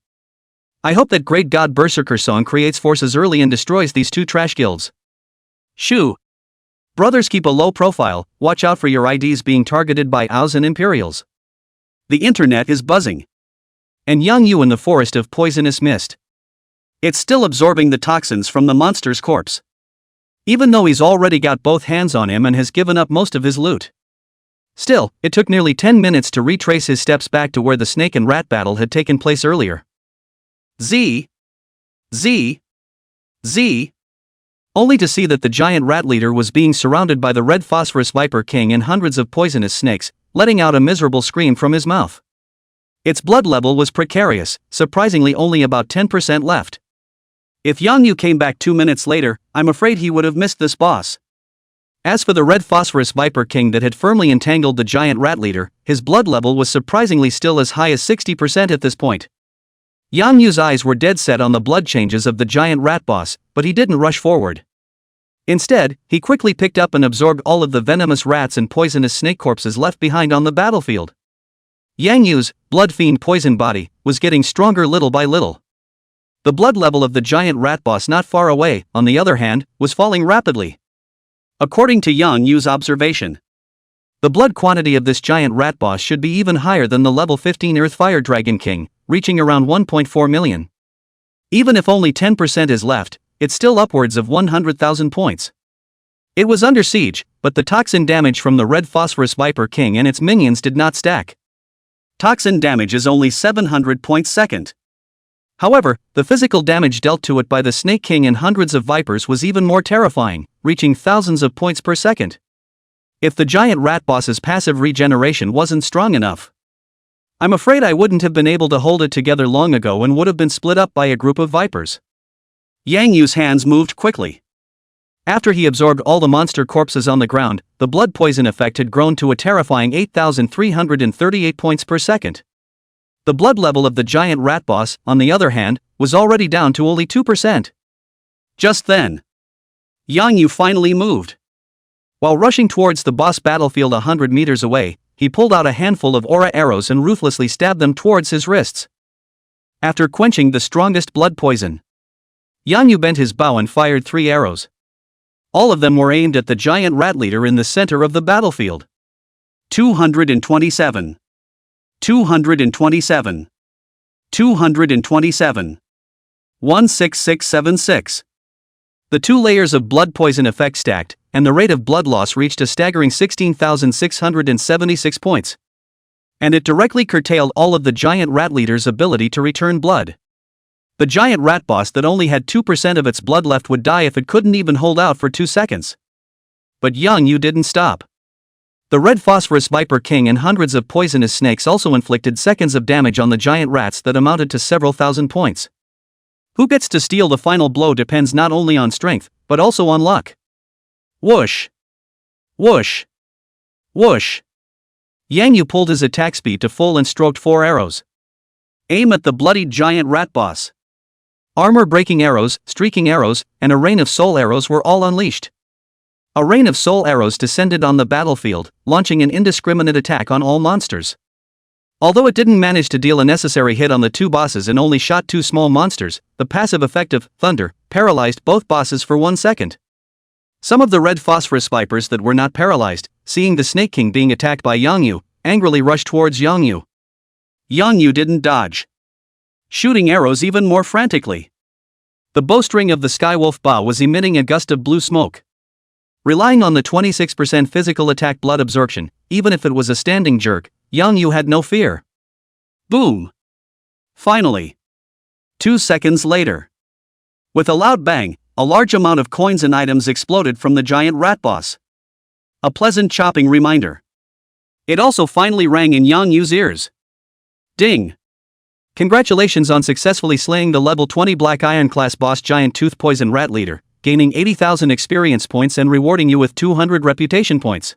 I hope that great god Berserker Song creates forces early and destroys these two trash guilds. Shoo! Brothers, keep a low profile, watch out for your IDs being targeted by Owls and Imperials. The internet is buzzing. And young you in the forest of poisonous mist. It's still absorbing the toxins from the monster's corpse. Even though he's already got both hands on him and has given up most of his loot. Still, it took nearly 10 minutes to retrace his steps back to where the snake and rat battle had taken place earlier. Z. Only to see that the giant rat leader was being surrounded by the red phosphorus viper king and hundreds of poisonous snakes, letting out a miserable scream from his mouth. Its blood level was precarious, surprisingly only about 10% left. If Yang Yu came back 2 minutes later, I'm afraid he would have missed this boss. As for the red phosphorus viper king that had firmly entangled the giant rat leader, his blood level was surprisingly still as high as 60% at this point. Yang Yu's eyes were dead set on the blood changes of the giant rat boss, but he didn't rush forward. Instead, he quickly picked up and absorbed all of the venomous rats and poisonous snake corpses left behind on the battlefield. Yang Yu's blood fiend poison body was getting stronger little by little. The blood level of the giant rat boss not far away, on the other hand, was falling rapidly. According to Yang Yu's observation, the blood quantity of this giant rat boss should be even higher than the level 15 Earth Fire Dragon King, reaching around 1.4 million. Even if only 10% is left, it's still upwards of 100,000 points. It was under siege, but the toxin damage from the red phosphorus viper king and its minions did not stack. Toxin damage is only 700 points second. However, the physical damage dealt to it by the Snake King and hundreds of vipers was even more terrifying, reaching thousands of points per second. If the giant rat boss's passive regeneration wasn't strong enough, I'm afraid I wouldn't have been able to hold it together long ago and would have been split up by a group of vipers. Yang Yu's hands moved quickly. After he absorbed all the monster corpses on the ground, the blood poison effect had grown to a terrifying 8,338 points per second. The blood level of the giant rat boss, on the other hand, was already down to only 2%. Just then, Yang Yu finally moved. While rushing towards the boss battlefield 100 meters away, he pulled out a handful of aura arrows and ruthlessly stabbed them towards his wrists. After quenching the strongest blood poison, Yang Yu bent his bow and fired 3 arrows. All of them were aimed at the giant rat leader in the center of the battlefield. 227. 227. 227. 16676. The 2 layers of blood poison effect stacked, and the rate of blood loss reached a staggering 16,676 points. And it directly curtailed all of the giant rat leader's ability to return blood. The giant rat boss that only had 2% of its blood left would die if it couldn't even hold out for 2 seconds. But Yang Yu didn't stop. The red phosphorus viper king and hundreds of poisonous snakes also inflicted seconds of damage on the giant rats that amounted to several thousand points. Who gets to steal the final blow depends not only on strength, but also on luck. Whoosh! Whoosh! Whoosh! Yang Yu pulled his attack speed to full and stroked 4 arrows. Aim at the bloodied giant rat boss. Armor-breaking arrows, streaking arrows, and a rain of soul arrows were all unleashed. A rain of soul arrows descended on the battlefield, launching an indiscriminate attack on all monsters. Although it didn't manage to deal a necessary hit on the two bosses and only shot two small monsters, the passive effect of thunder paralyzed both bosses for 1 second. Some of the red phosphorus vipers that were not paralyzed, seeing the Snake King being attacked by Yangyu, angrily rushed towards Yangyu. Yangyu didn't dodge, shooting arrows even more frantically. The bowstring of the Skywolf Ba was emitting a gust of blue smoke. Relying on the 26% physical attack blood absorption, even if it was a standing jerk, Yangyu had no fear. Boom! Finally. 2 seconds later. With a loud bang, a large amount of coins and items exploded from the giant rat boss. A pleasant chopping reminder. It also finally rang in Yangyu's ears. Ding! Congratulations on successfully slaying the level 20 Black Iron class boss Giant Tooth Poison Rat Leader, gaining 80,000 experience points and rewarding you with 200 reputation points.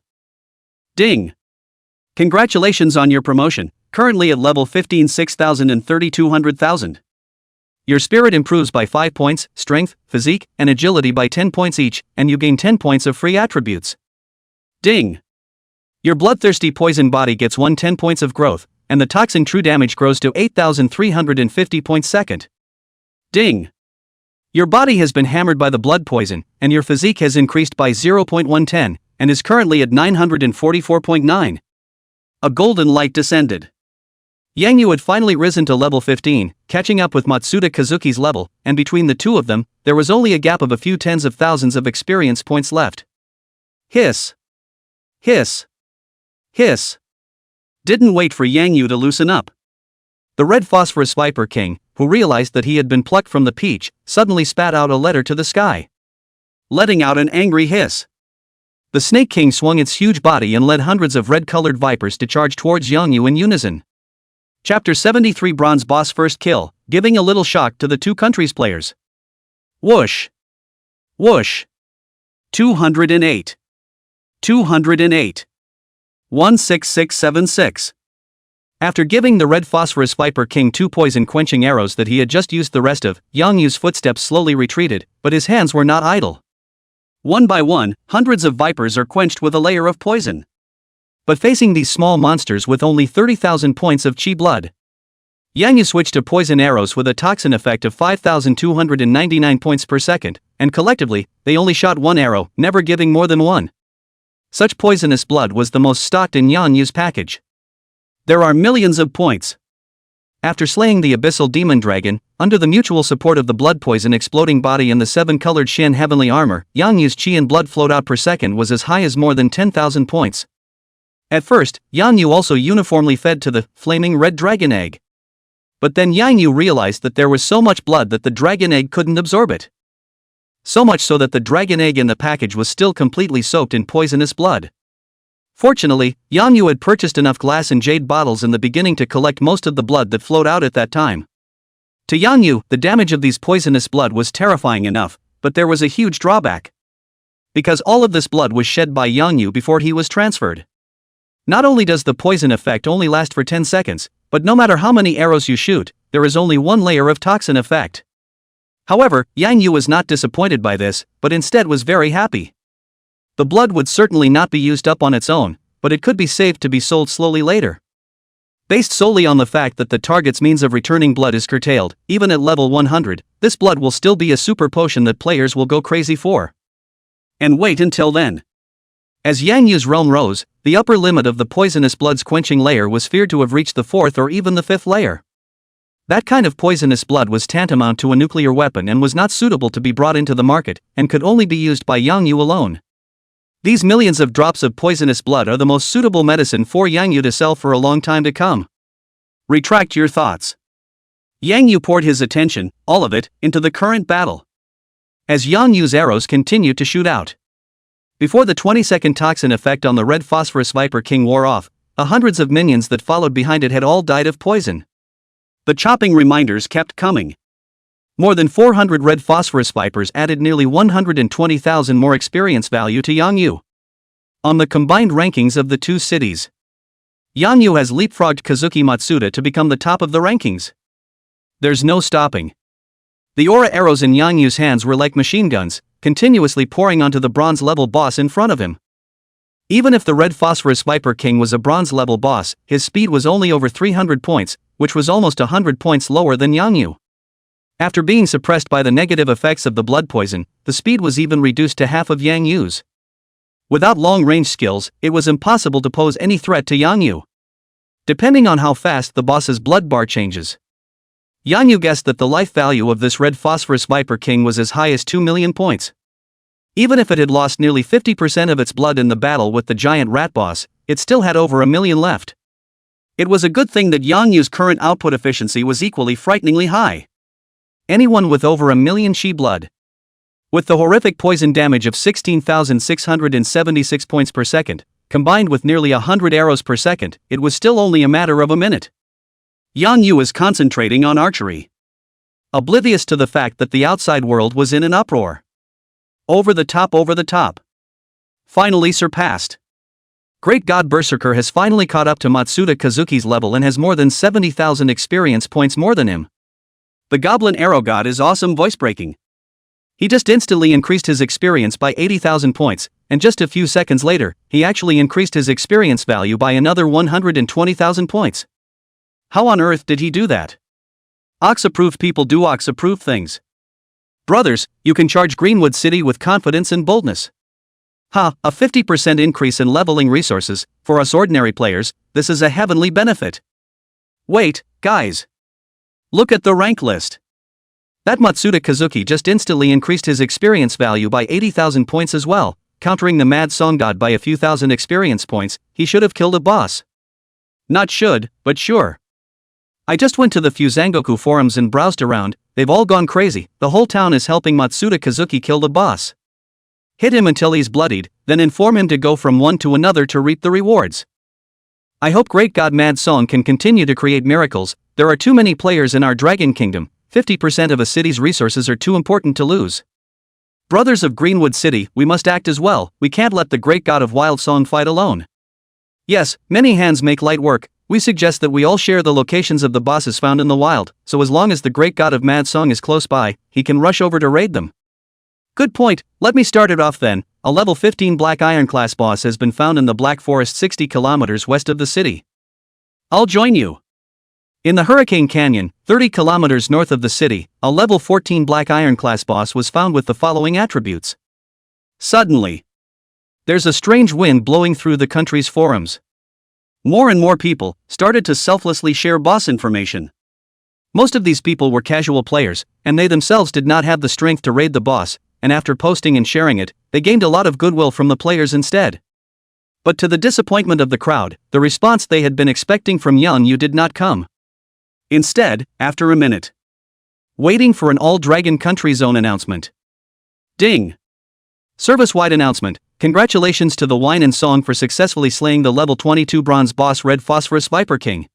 Ding! Congratulations on your promotion, currently at level 15 6,000 and 3,200,000. Your spirit improves by 5 points, strength, physique, and agility by 10 points each, and you gain 10 points of free attributes. Ding! Your bloodthirsty poison body gets 10 points of growth, and the toxin true damage grows to 8,350 points second. Ding! Your body has been hammered by the blood poison, and your physique has increased by 0.110, and is currently at 944.9. A golden light descended. Yangyu had finally risen to level 15, catching up with Matsuda Kazuki's level, and between the two of them, there was only a gap of a few tens of thousands of experience points left. Hiss! Hiss! Hiss! Didn't wait for Yangyu to loosen up. The red phosphorus Viper King, who realized that he had been plucked from the peach, suddenly spat out a letter to the sky, letting out an angry hiss. The Snake King swung its huge body and led hundreds of red-colored vipers to charge towards Yangyu in unison. Chapter 73 Bronze Boss First Kill, giving a little shock to the two countries' players. Whoosh! Whoosh! 208. 208. 16676. After giving the red phosphorus Viper King 2 poison-quenching arrows that he had just used the rest of, Yangyu's footsteps slowly retreated, but his hands were not idle. One by one, hundreds of vipers are quenched with a layer of poison. But facing these small monsters with only 30,000 points of chi blood, Yangyu switched to poison arrows with a toxin effect of 5,299 points per second, and collectively, they only shot one arrow, never giving more than one. Such poisonous blood was the most stocked in Yangyu's package. There are millions of points. After slaying the abyssal demon dragon, under the mutual support of the blood poison exploding body and the 7-colored Shin heavenly armor, Yangyu's chi and blood flowed out per second was as high as more than 10,000 points. At first, Yangyu also uniformly fed to the flaming red dragon egg. But then Yangyu realized that there was so much blood that the dragon egg couldn't absorb it. So much so that the dragon egg in the package was still completely soaked in poisonous blood. Fortunately, Yangyu had purchased enough glass and jade bottles in the beginning to collect most of the blood that flowed out at that time. To Yangyu, the damage of these poisonous blood was terrifying enough, but there was a huge drawback. Because all of this blood was shed by Yangyu before he was transferred. Not only does the poison effect only last for 10 seconds, but no matter how many arrows you shoot, there is only one layer of toxin effect. However, Yangyu was not disappointed by this, but instead was very happy. The blood would certainly not be used up on its own, but it could be saved to be sold slowly later. Based solely on the fact that the target's means of returning blood is curtailed, even at level 100, this blood will still be a super potion that players will go crazy for. And wait until then. As Yangyu's realm rose, the upper limit of the poisonous blood's quenching layer was feared to have reached the 4th or even the 5th layer. That kind of poisonous blood was tantamount to a nuclear weapon and was not suitable to be brought into the market, and could only be used by Yangyu alone. These millions of drops of poisonous blood are the most suitable medicine for Yangyu to sell for a long time to come. Retract your thoughts. Yangyu poured his attention, all of it, into the current battle. As Yangyu's arrows continued to shoot out. Before the 20-second toxin effect on the red phosphorus Viper King wore off, the hundreds of minions that followed behind it had all died of poison. The chopping reminders kept coming. More than 400 red phosphorus vipers added nearly 120,000 more experience value to Yangyu. On the combined rankings of the two cities, Yangyu has leapfrogged Kazuki Matsuda to become the top of the rankings. There's no stopping. The aura arrows in Yangyu's hands were like machine guns, continuously pouring onto the bronze level boss in front of him. Even if the Red Phosphorus Viper King was a bronze-level boss, his speed was only over 300 points, which was almost 100 points lower than Yang Yu. After being suppressed by the negative effects of the blood poison, the speed was even reduced to half of Yang Yu's. Without long-range skills, it was impossible to pose any threat to Yang Yu. Depending on how fast the boss's blood bar changes. Yang Yu guessed that the life value of this Red Phosphorus Viper King was as high as 2 million points. Even if it had lost nearly 50% of its blood in the battle with the giant rat boss, it still had over 1 million left. It was a good thing that Yang Yu's current output efficiency was equally frighteningly high. Anyone with over 1 million Shi blood. With the horrific poison damage of 16,676 points per second, combined with nearly 100 arrows per second, it was still only a matter of a minute. Yang Yu is concentrating on archery, oblivious to the fact that the outside world was in an uproar. Over the top. Finally surpassed. Great God Berserker has finally caught up to Matsuda Kazuki's level and has more than 70,000 experience points more than him. The Goblin Arrow God is awesome voice breaking. He just instantly increased his experience by 80,000 points, and just a few seconds later, he actually increased his experience value by another 120,000 points. How on earth did he do that? Ox-approved people do Ox-approved things. Brothers, you can charge Greenwood City with confidence and boldness. A 50% increase in leveling resources, for us ordinary players, this is a heavenly benefit. Wait, guys. Look at the rank list. That Matsuda Kazuki just instantly increased his experience value by 80,000 points as well, countering the Mad Song God by a few thousand experience points. He should have killed a boss. Not should, but sure. I just went to the Fuzangoku forums and browsed around. They've all gone crazy. The whole town is helping Matsuda Kazuki kill the boss. Hit him until he's bloodied, then inform him to go from one to another to reap the rewards. I hope Great God Mad Song can continue to create miracles. There are too many players in our Dragon Kingdom. 50% of a city's resources are too important to lose. Brothers of Greenwood City, we must act as well. We can't let the Great God of Wild Song fight alone. Yes, many hands make light work. We suggest that we all share the locations of the bosses found in the wild, so as long as the Great God of Mad Song is close by, he can rush over to raid them. Good point. Let me start it off then. A level 15 Black Iron class boss has been found in the Black Forest 60 kilometers west of the city. I'll join you. In the Hurricane Canyon, 30 kilometers north of the city, a level 14 Black Iron class boss was found with the following attributes. Suddenly, there's a strange wind blowing through the country's forums. More and more people started to selflessly share boss information. Most of these people were casual players, and they themselves did not have the strength to raid the boss, and after posting and sharing it, they gained a lot of goodwill from the players instead. But to the disappointment of the crowd, the response they had been expecting from Yang Yu did not come. Instead, after a minute, waiting for an all-Dragon Country Zone announcement. Ding! Service-wide announcement. Congratulations to the Wine and Song for successfully slaying the level 22 bronze boss Red Phosphorus Viper King.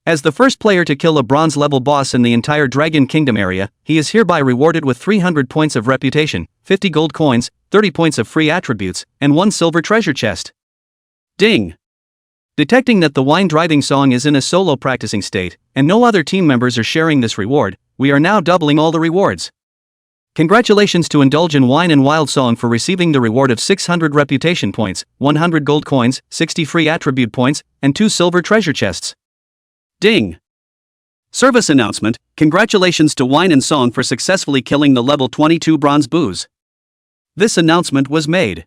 As the first player to kill a bronze-level boss in the entire Dragon Kingdom area, he is hereby rewarded with 300 points of reputation, 50 gold coins, 30 points of free attributes, and 1 silver treasure chest. Ding! Detecting that the Wine Driving Song is in a solo practicing state, and no other team members are sharing this reward, we are now doubling all the rewards. Congratulations to Indulge in Wine and Wild Song for receiving the reward of 600 reputation points, 100 gold coins, 60 free attribute points, and 2 silver treasure chests. Ding! Service announcement. Congratulations to Wine and Song for successfully killing the level 22 bronze booze. This announcement was made.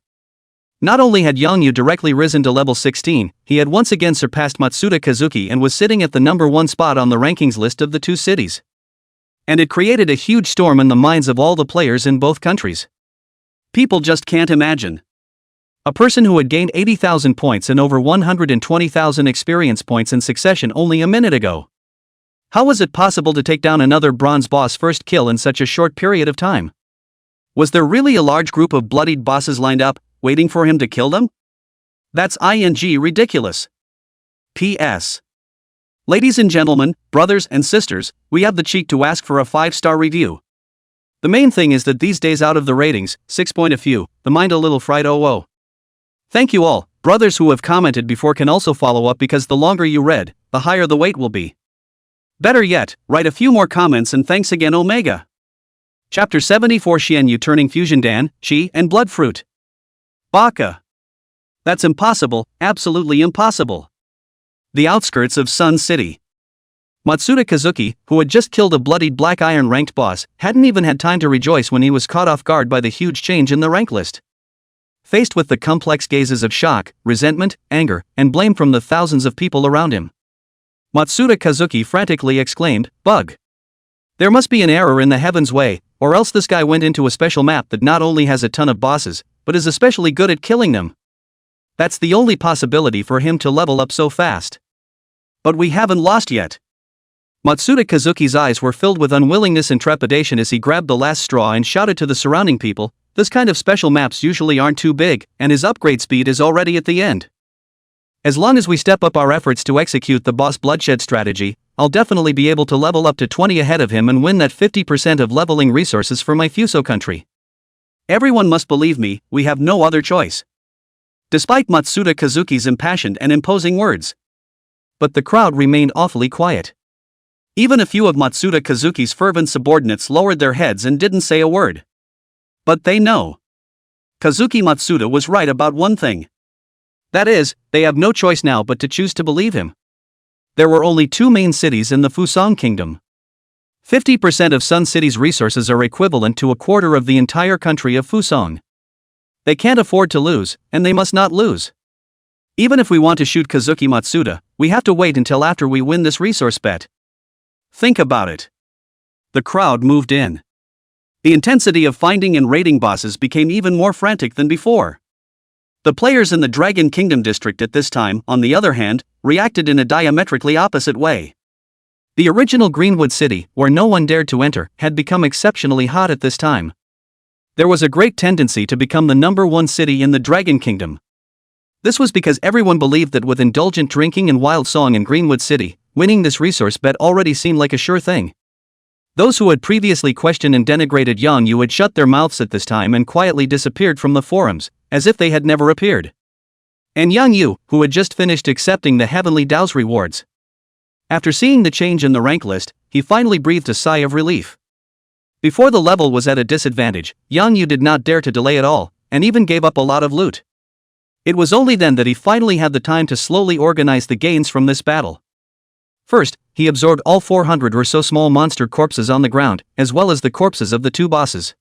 Not only had Yang Yu directly risen to level 16, he had once again surpassed Matsuda Kazuki and was sitting at the number 1 spot on the rankings list of the two cities. And it created a huge storm in the minds of all the players in both countries. People just can't imagine. A person who had gained 80,000 points and over 120,000 experience points in succession only a minute ago. How was it possible to take down another bronze boss first kill in such a short period of time? Was there really a large group of bloodied bosses lined up, waiting for him to kill them? That's ridiculous. P.S. Ladies and gentlemen, brothers and sisters, we have the cheek to ask for a 5-star review. The main thing is that these days out of the ratings, 6 point a few, the mind a little fried oh. Thank you all. Brothers who have commented before can also follow up because the longer you read, the higher the weight will be. Better yet, write a few more comments and thanks again Omega. Chapter 74 Xian Yu turning Fusion Dan, Chi and Blood Fruit. Baka. That's impossible, absolutely impossible. The outskirts of Sun City. Matsuda Kazuki, who had just killed a bloodied Black Iron ranked boss, hadn't even had time to rejoice when he was caught off guard by the huge change in the rank list. Faced with the complex gazes of shock, resentment, anger, and blame from the thousands of people around him, Matsuda Kazuki frantically exclaimed, "Bug! There must be an error in the heaven's way, or else this guy went into a special map that not only has a ton of bosses, but is especially good at killing them. That's the only possibility for him to level up so fast. But we haven't lost yet." Matsuda Kazuki's eyes were filled with unwillingness and trepidation as he grabbed the last straw and shouted to the surrounding people, "This kind of special maps usually aren't too big, and his upgrade speed is already at the end. As long as we step up our efforts to execute the boss bloodshed strategy, I'll definitely be able to level up to 20 ahead of him and win that 50% of leveling resources for my Fuso country. Everyone must believe me, we have no other choice." Despite Matsuda Kazuki's impassioned and imposing words. But the crowd remained awfully quiet. Even a few of Matsuda Kazuki's fervent subordinates lowered their heads and didn't say a word. But they know. Kazuki Matsuda was right about one thing. That is, they have no choice now but to choose to believe him. There were only two main cities in the Fusang Kingdom. 50% of Sun City's resources are equivalent to a quarter of the entire country of Fusang. They can't afford to lose, and they must not lose. Even if we want to shoot Kazuki Matsuda, we have to wait until after we win this resource bet. Think about it. The crowd moved in. The intensity of finding and raiding bosses became even more frantic than before. The players in the Dragon Kingdom district at this time, on the other hand, reacted in a diametrically opposite way. The original Greenwood City, where no one dared to enter, had become exceptionally hot at this time. There was a great tendency to become the #1 city in the Dragon Kingdom. This was because everyone believed that with indulgent drinking and wild song in Greenwood City, winning this resource bet already seemed like a sure thing. Those who had previously questioned and denigrated Yang Yu had shut their mouths at this time and quietly disappeared from the forums, as if they had never appeared. And Yang Yu, who had just finished accepting the heavenly Dao's rewards. After seeing the change in the rank list, he finally breathed a sigh of relief. Before the level was at a disadvantage, Yang Yu did not dare to delay at all, and even gave up a lot of loot. It was only then that he finally had the time to slowly organize the gains from this battle. First, he absorbed all 400 or so small monster corpses on the ground, as well as the corpses of the two bosses.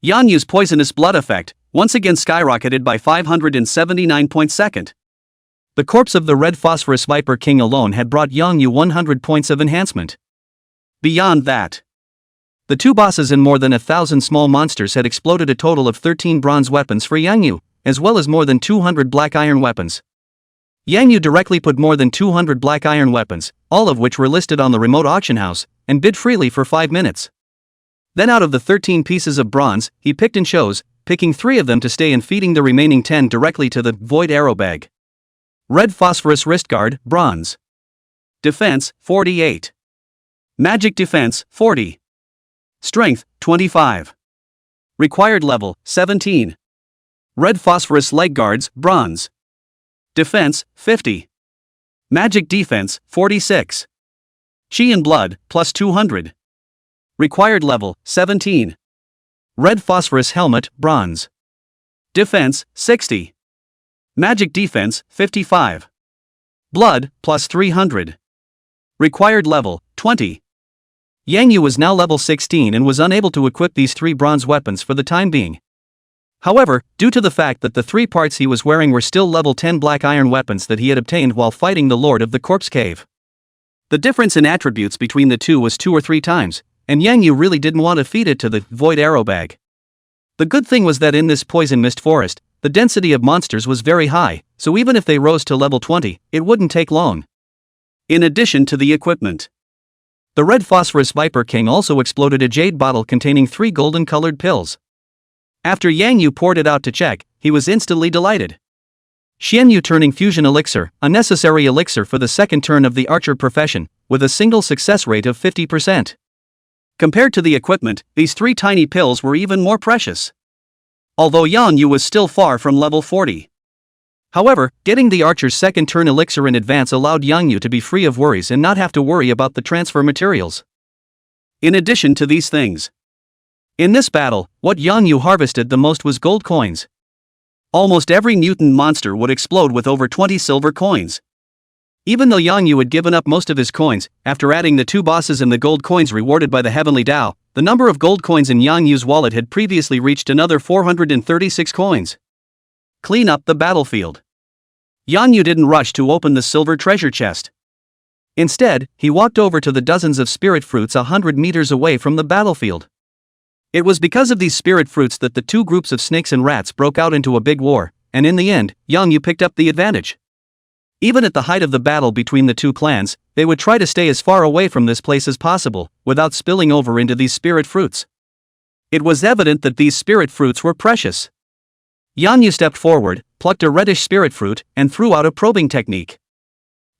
Yang Yu's poisonous blood effect, once again skyrocketed by 579 points second. The corpse of the Red Phosphorus Viper King alone had brought Yang Yu 100 points of enhancement. Beyond that, the two bosses and more than 1,000 small monsters had exploded a total of 13 bronze weapons for Yang Yu, as well as more than 200 black iron weapons. Yang Yu directly put more than 200 black iron weapons, all of which were listed on the remote auction house, and bid freely for 5 minutes. Then out of the 13 pieces of bronze, he picked and chose, picking 3 of them to stay and feeding the remaining 10 directly to the void arrow bag. Red Phosphorus Wrist Guard, bronze. Defense, 48. Magic Defense, 40. Strength, 25. Required level, 17. Red Phosphorus Leg Guards, bronze. Defense, 50. Magic Defense, 46. Chi and Blood, plus 200. Required level, 17. Red Phosphorus Helmet, bronze. Defense, 60. Magic Defense, 55. Blood, plus 300. Required level, 20. Yang Yu was now level 16 and was unable to equip these 3 bronze weapons for the time being. However, due to the fact that the 3 parts he was wearing were still level 10 black iron weapons that he had obtained while fighting the Lord of the Corpse Cave. The difference in attributes between the two was 2 or 3 times, and Yang Yu really didn't want to feed it to the void arrow bag. The good thing was that in this poison mist forest, the density of monsters was very high, so even if they rose to level 20, it wouldn't take long. In addition to the equipment, the Red Phosphorus Viper King also exploded a jade bottle containing 3 golden-colored pills. After Yang Yu poured it out to check, he was instantly delighted. Xian Yu turning fusion elixir, a necessary elixir for the second turn of the archer profession, with a single success rate of 50%. Compared to the equipment, these 3 tiny pills were even more precious. Although Yang Yu was still far from level 40. However, getting the archer's second turn elixir in advance allowed Yang Yu to be free of worries and not have to worry about the transfer materials. In addition to these things, in this battle, what Yang Yu harvested the most was gold coins. almost every mutant monster would explode with over 20 silver coins. Even though Yang Yu had given up most of his coins, after adding the 2 bosses and the gold coins rewarded by the Heavenly Dao, the number of gold coins in Yang Yu's wallet had previously reached another 436 coins. Clean up the battlefield. Yang Yu didn't rush to open the silver treasure chest. Instead, he walked over to the dozens of spirit fruits 100 meters away from the battlefield. It was because of these spirit fruits that the 2 groups of snakes and rats broke out into a big war, and in the end, Yang Yu picked up the advantage. Even at the height of the battle between the 2 clans, they would try to stay as far away from this place as possible, without spilling over into these spirit fruits. It was evident that these spirit fruits were precious. Yang Yu stepped forward, plucked a reddish spirit fruit, and threw out a probing technique.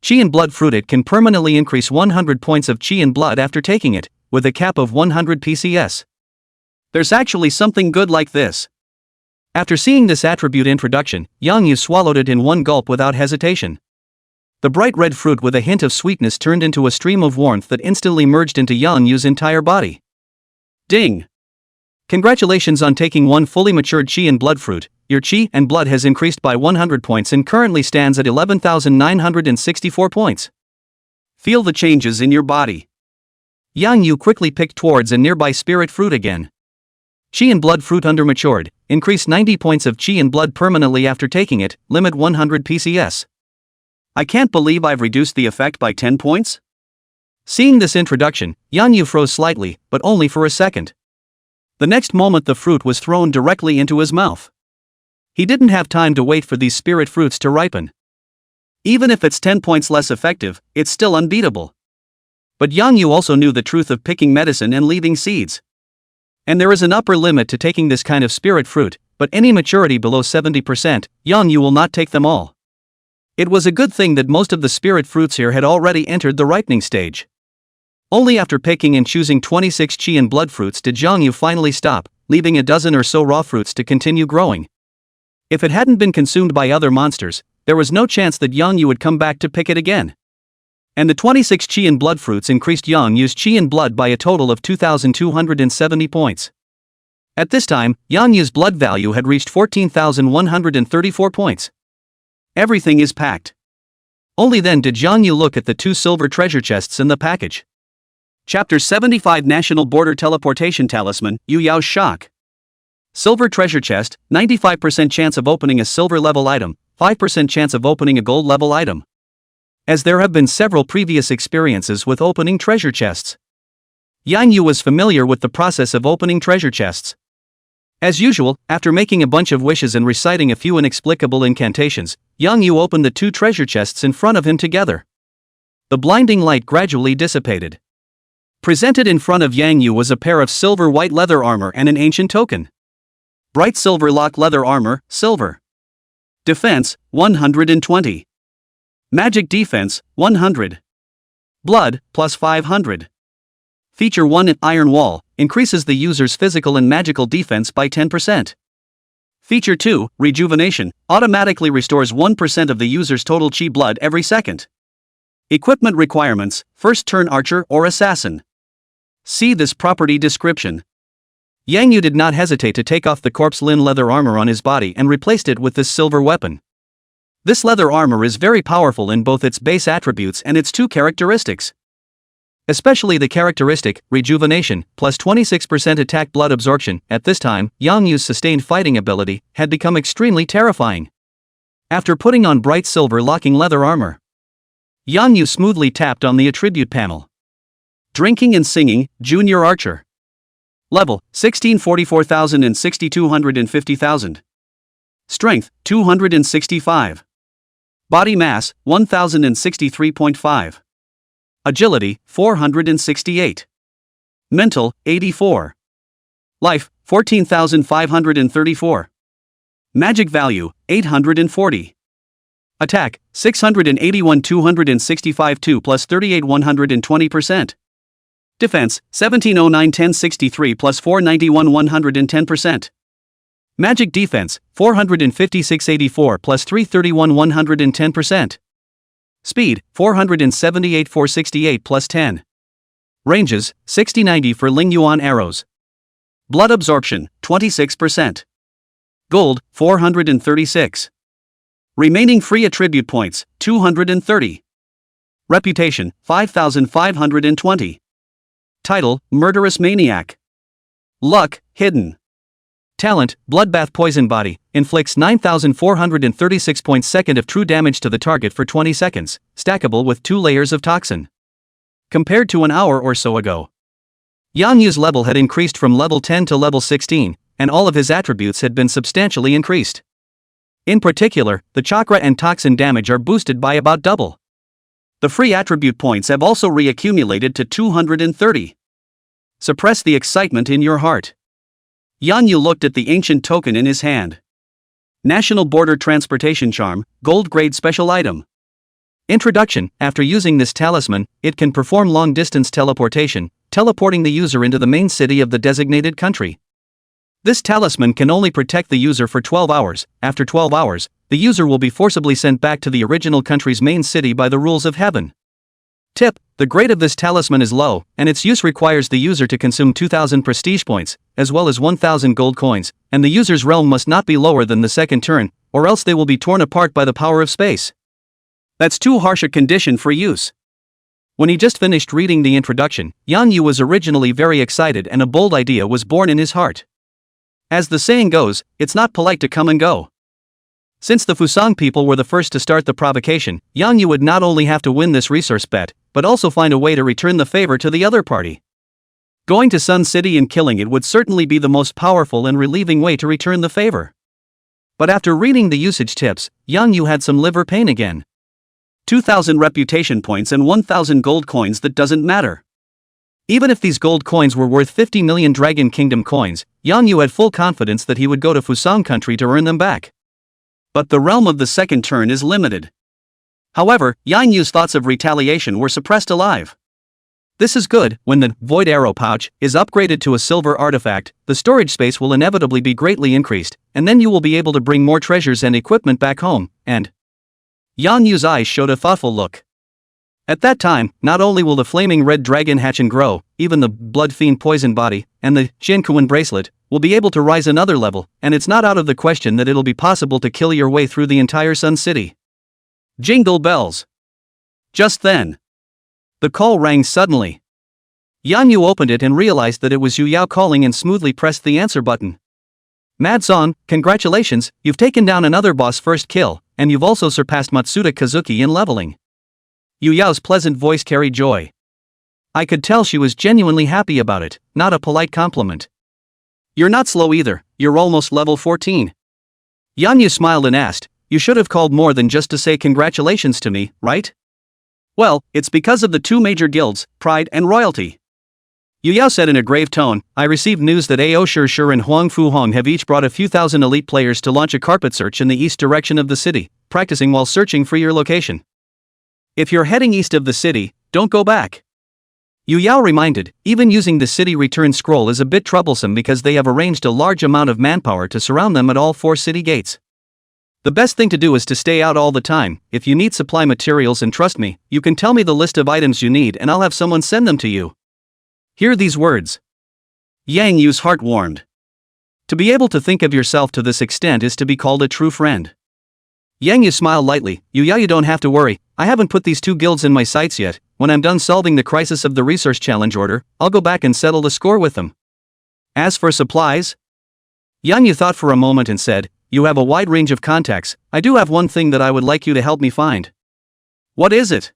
Qi and blood fruit. It can permanently increase 100 points of Qi and blood after taking it, with a cap of 100 PCS. There's actually something good like this. After seeing this attribute introduction, Yang Yu swallowed it in one gulp without hesitation. The bright red fruit with a hint of sweetness turned into a stream of warmth that instantly merged into Yang Yu's entire body. Ding! Congratulations on taking one fully matured Qi and blood fruit. Your Qi and blood has increased by 100 points and currently stands at 11,964 points. Feel the changes in your body. Yang Yu quickly picked towards a nearby spirit fruit again. Qi and blood fruit under matured, increase 90 points of Qi and blood permanently after taking it, limit 100 PCS. I can't believe I've reduced the effect by 10 points? Seeing this introduction, Yang Yu froze slightly, but only for a second. The next moment the fruit was thrown directly into his mouth. He didn't have time to wait for these spirit fruits to ripen. Even if it's 10 points less effective, it's still unbeatable. But Yang Yu also knew the truth of picking medicine and leaving seeds. And there is an upper limit to taking this kind of spirit fruit, but any maturity below 70%, Yang Yu will not take them all. It was a good thing that most of the spirit fruits here had already entered the ripening stage. Only after picking and choosing 26 Qi and blood fruits did Yang Yu finally stop, leaving a dozen or so raw fruits to continue growing. If it hadn't been consumed by other monsters, there was no chance that Yang Yu would come back to pick it again. And the 26 Qi and blood fruits increased Yang Yu's Qi and blood by a total of 2,270 points. At this time, Yang Yu's blood value had reached 14,134 points. Everything is packed. Only then did Yang Yu look at the 2 silver treasure chests in the package. Chapter 75 National Border Teleportation Talisman, Yu Yao's Shock. Silver treasure chest, 95% chance of opening a silver level item, 5% chance of opening a gold level item. As there have been several previous experiences with opening treasure chests, Yang Yu was familiar with the process of opening treasure chests. As usual, after making a bunch of wishes and reciting a few inexplicable incantations, Yang Yu opened the 2 treasure chests in front of him together. The blinding light gradually dissipated. Presented in front of Yang Yu was a pair of silver white leather armor and an ancient token. Bright silver lock leather armor, silver. Defense, 120. Magic defense, 100. Blood, plus 500. Feature 1 Iron Wall, increases the user's physical and magical defense by 10%. Feature 2, Rejuvenation, automatically restores 1% of the user's total Qi blood every second. Equipment requirements, first turn archer or assassin. See this property description. Yang Yu did not hesitate to take off the corpse lin leather armor on his body and replaced it with this silver weapon. This leather armor is very powerful in both its base attributes and its 2 characteristics. Especially the characteristic, Rejuvenation, plus 26% attack blood absorption. At this time, Yang Yu's sustained fighting ability had become extremely terrifying. After putting on bright silver locking leather armor, Yang Yu smoothly tapped on the attribute panel. Drinking and Singing, Junior Archer. Level, 1644,000 and 6250,000. Strength, 265. Body mass, 1063.5. Agility, 468. Mental, 84. Life, 14,534. Magic value, 840. Attack, 681 265 2 plus 38 120%. Defense, 1709 1063 plus 491 110%. Magic defense, 456 84 plus 331 110%. Speed, 478 468 plus 10. Ranges, 60-90 for Ling Yuan arrows. Blood absorption, 26%. Gold, 436. Remaining free attribute points, 230. Reputation, 5,520. Title, Murderous Maniac. Luck, Hidden. Talent, Bloodbath Poison Body, inflicts 9,436 points second of true damage to the target for 20 seconds, stackable with 2 layers of toxin. Compared to an hour or so ago, Yang Yu's level had increased from level 10 to level 16, and all of his attributes had been substantially increased. In particular, the chakra and toxin damage are boosted by about double. The free attribute points have also reaccumulated to 230. Suppress the excitement in your heart. Yang Yu looked at the ancient token in his hand. National Border Transportation Charm, Gold Grade Special Item. Introduction. After using this talisman, it can perform long-distance teleportation, teleporting the user into the main city of the designated country. This talisman can only protect the user for 12 hours. After 12 hours, the user will be forcibly sent back to the original country's main city by the rules of heaven. Tip: the grade of this talisman is low, and its use requires the user to consume 2,000 prestige points, as well as 1,000 gold coins, and the user's realm must not be lower than the second turn, or else they will be torn apart by the power of space. That's too harsh a condition for use. When he just finished reading the introduction, Yang Yu was originally very excited and a bold idea was born in his heart. As the saying goes, it's not polite to come and go. Since the Fusang people were the first to start the provocation, Yang Yu would not only have to win this resource bet, but also find a way to return the favor to the other party. Going to Sun City and killing it would certainly be the most powerful and relieving way to return the favor. But after reading the usage tips, Yang Yu had some liver pain again. 2,000 reputation points and 1,000 gold coins, that doesn't matter. Even if these gold coins were worth 50 million Dragon Kingdom coins, Yang Yu had full confidence that he would go to Fusang country to earn them back. But the realm of the second turn is limited. However, Yang Yu's thoughts of retaliation were suppressed alive. This is good. When the Void Arrow pouch is upgraded to a silver artifact, the storage space will inevitably be greatly increased, and then you will be able to bring more treasures and equipment back home, and Yang Yu's eyes showed a thoughtful look. At that time, not only will the flaming red dragon hatch and grow, even the blood fiend poison body, and the Shinkuan bracelet, will be able to rise another level, and it's not out of the question that it'll be possible to kill your way through the entire Sun City. Jingle bells. Just then, the call rang suddenly. Yang Yu opened it and realized that it was Yu Yao calling and smoothly pressed the answer button. Mad-san, congratulations, you've taken down another boss first kill, and you've also surpassed Matsuda Kazuki in leveling. Yu Yao's pleasant voice carried joy. I could tell she was genuinely happy about it, not a polite compliment. You're not slow either, you're almost level 14. Yang Yu smiled and asked, you should have called more than just to say congratulations to me, right? Well, it's because of the two major guilds, Pride and Royalty. Yu Yao said in a grave tone, I received news that Ao Shir and Huang Fu Hong have each brought a few thousand elite players to launch a carpet search in the east direction of the city, practicing while searching for your location. If you're heading east of the city, don't go back. Yu Yao reminded, even using the city return scroll is a bit troublesome because they have arranged a large amount of manpower to surround them at all 4 city gates. The best thing to do is to stay out all the time. If you need supply materials, and trust me, you can tell me the list of items you need and I'll have someone send them to you. Hear these words. Yang Yu's heart warmed. To be able to think of yourself to this extent is to be called a true friend. Yang Yu smiled lightly. Yu Yao, you don't have to worry, I haven't put these 2 guilds in my sights yet. When I'm done solving the crisis of the resource challenge order, I'll go back and settle the score with them. As for supplies? Yang Yu thought for a moment and said, you have a wide range of contacts, I do have one thing that I would like you to help me find. What is it?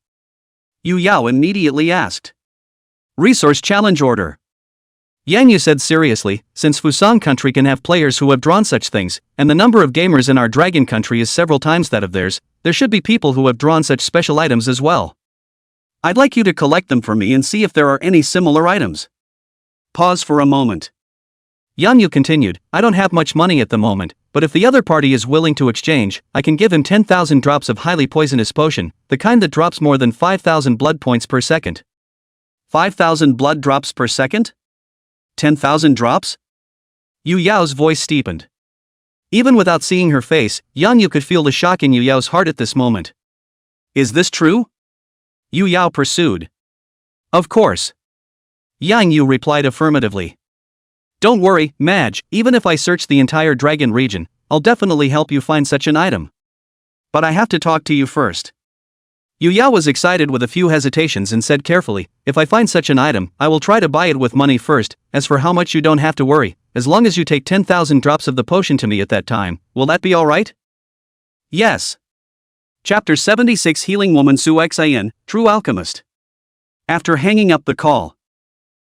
Yu Yao immediately asked. Resource challenge order. Yang Yu said seriously, since Fusang country can have players who have drawn such things, and the number of gamers in our dragon country is several times that of theirs, there should be people who have drawn such special items as well. I'd like you to collect them for me and see if there are any similar items. Pause for a moment. Yang Yu continued, I don't have much money at the moment, but if the other party is willing to exchange, I can give him 10,000 drops of highly poisonous potion, the kind that drops more than 5,000 blood points per second. 5,000 blood drops per second? 10,000 drops? Yu Yao's voice steepened. Even without seeing her face, Yang Yu could feel the shock in Yu Yao's heart at this moment. Is this true? Yu Yao pursued. Of course. Yang Yu replied affirmatively. Don't worry, Madge, even if I search the entire dragon region, I'll definitely help you find such an item. But I have to talk to you first. Yu Yao was excited with a few hesitations and said carefully, if I find such an item, I will try to buy it with money first. As for how much, you don't have to worry, as long as you take 10,000 drops of the potion to me at that time. Will that be alright? Yes. Chapter 76 Healing Woman Su Xin, True Alchemist. After hanging up the call,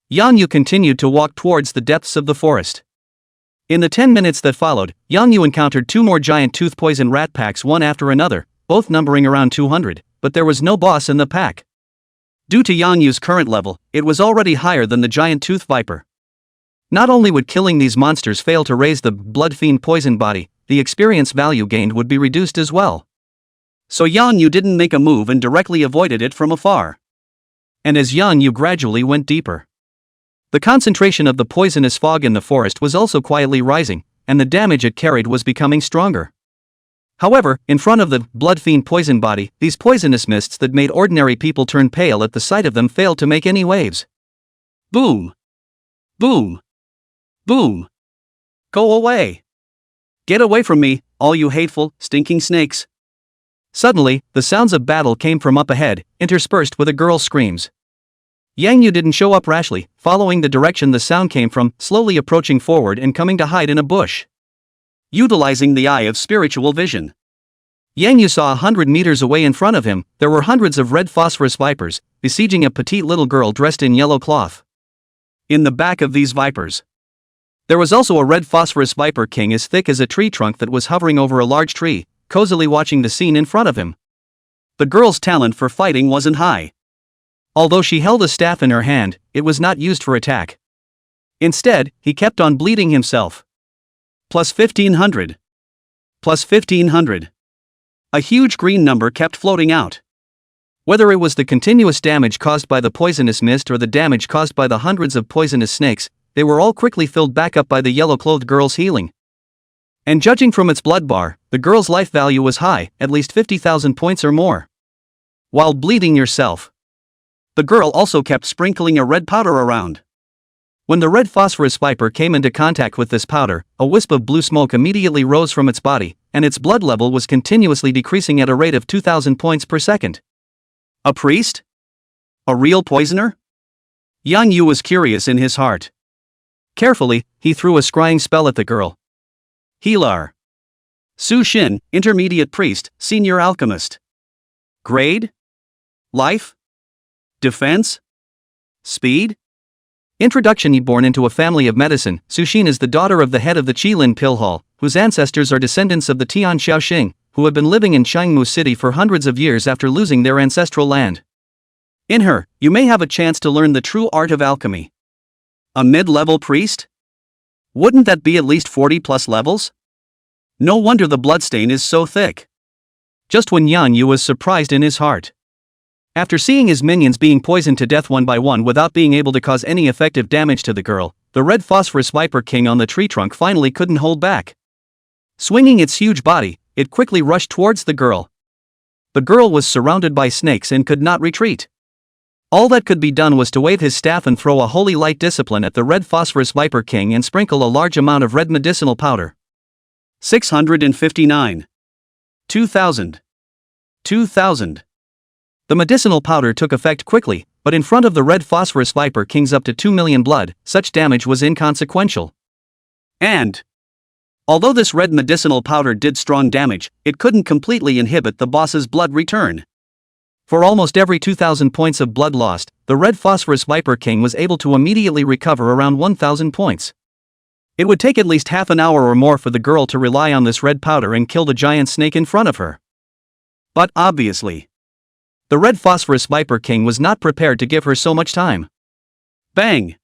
Yang Yu continued to walk towards the depths of the forest. In the 10 minutes that followed, Yang Yu encountered 2 more giant tooth poison rat packs one after another, both numbering around 200, but there was no boss in the pack. Due to Yang Yu's current level, it was already higher than the giant tooth viper. Not only would killing these monsters fail to raise the blood fiend poison body, the experience value gained would be reduced as well. So Yang Yu didn't make a move and directly avoided it from afar. And as Yang Yu gradually went deeper, the concentration of the poisonous fog in the forest was also quietly rising, and the damage it carried was becoming stronger. However, in front of the blood fiend poison body, these poisonous mists that made ordinary people turn pale at the sight of them failed to make any waves. Boom! Boom! Boom! Go away! Get away from me, all you hateful, stinking snakes! Suddenly, the sounds of battle came from up ahead, interspersed with a girl's screams. Yang Yu didn't show up rashly, following the direction the sound came from, slowly approaching forward and coming to hide in a bush. Utilizing the eye of spiritual vision, Yang Yu saw 100 meters away in front of him, there were hundreds of red phosphorus vipers, besieging a petite little girl dressed in yellow cloth. In the back of these vipers, there was also a red phosphorus viper king as thick as a tree trunk that was hovering over a large tree, cozily watching the scene in front of him. The girl's talent for fighting wasn't high. Although she held a staff in her hand, it was not used for attack. Instead, he kept on bleeding himself. Plus 1500. Plus 1500. A huge green number kept floating out. Whether it was the continuous damage caused by the poisonous mist or the damage caused by the hundreds of poisonous snakes, they were all quickly filled back up by the yellow-clothed girl's healing. And judging from its blood bar, the girl's life value was high, at least 50,000 points or more. While bleeding yourself, the girl also kept sprinkling a red powder around. When the red phosphorus viper came into contact with this powder, a wisp of blue smoke immediately rose from its body, and its blood level was continuously decreasing at a rate of 2,000 points per second. A priest? A real poisoner? Yang Yu was curious in his heart. Carefully, he threw a scrying spell at the girl. Healer. Su Xin, Intermediate Priest, Senior Alchemist. Grade? Life? Defense? Speed? Introduction. Born into a family of medicine, Su Xin is the daughter of the head of the Qilin Pill Hall, whose ancestors are descendants of the Tian Xiaoxing, who have been living in Xiangmu City for hundreds of years after losing their ancestral land. In her, you may have a chance to learn the true art of alchemy. A mid-level priest? Wouldn't that be at least 40 plus levels? No wonder the bloodstain is so thick. Just when Yang Yu was surprised in his heart. After seeing his minions being poisoned to death one by one without being able to cause any effective damage to the girl, the red phosphorus viper king on the tree trunk finally couldn't hold back. Swinging its huge body, it quickly rushed towards the girl. The girl was surrounded by snakes and could not retreat. All that could be done was to wave his staff and throw a holy light discipline at the red phosphorus viper king and sprinkle a large amount of red medicinal powder. 659. 2000. 2000. The medicinal powder took effect quickly, but in front of the red phosphorus viper king's up to 2 million blood, such damage was inconsequential. And although this red medicinal powder did strong damage, it couldn't completely inhibit the boss's blood return. For almost every 2,000 points of blood lost, the red phosphorus viper king was able to immediately recover around 1,000 points. It would take at least half an hour or more for the girl to rely on this red powder and kill the giant snake in front of her. But obviously, the red phosphorus viper king was not prepared to give her so much time. Bang!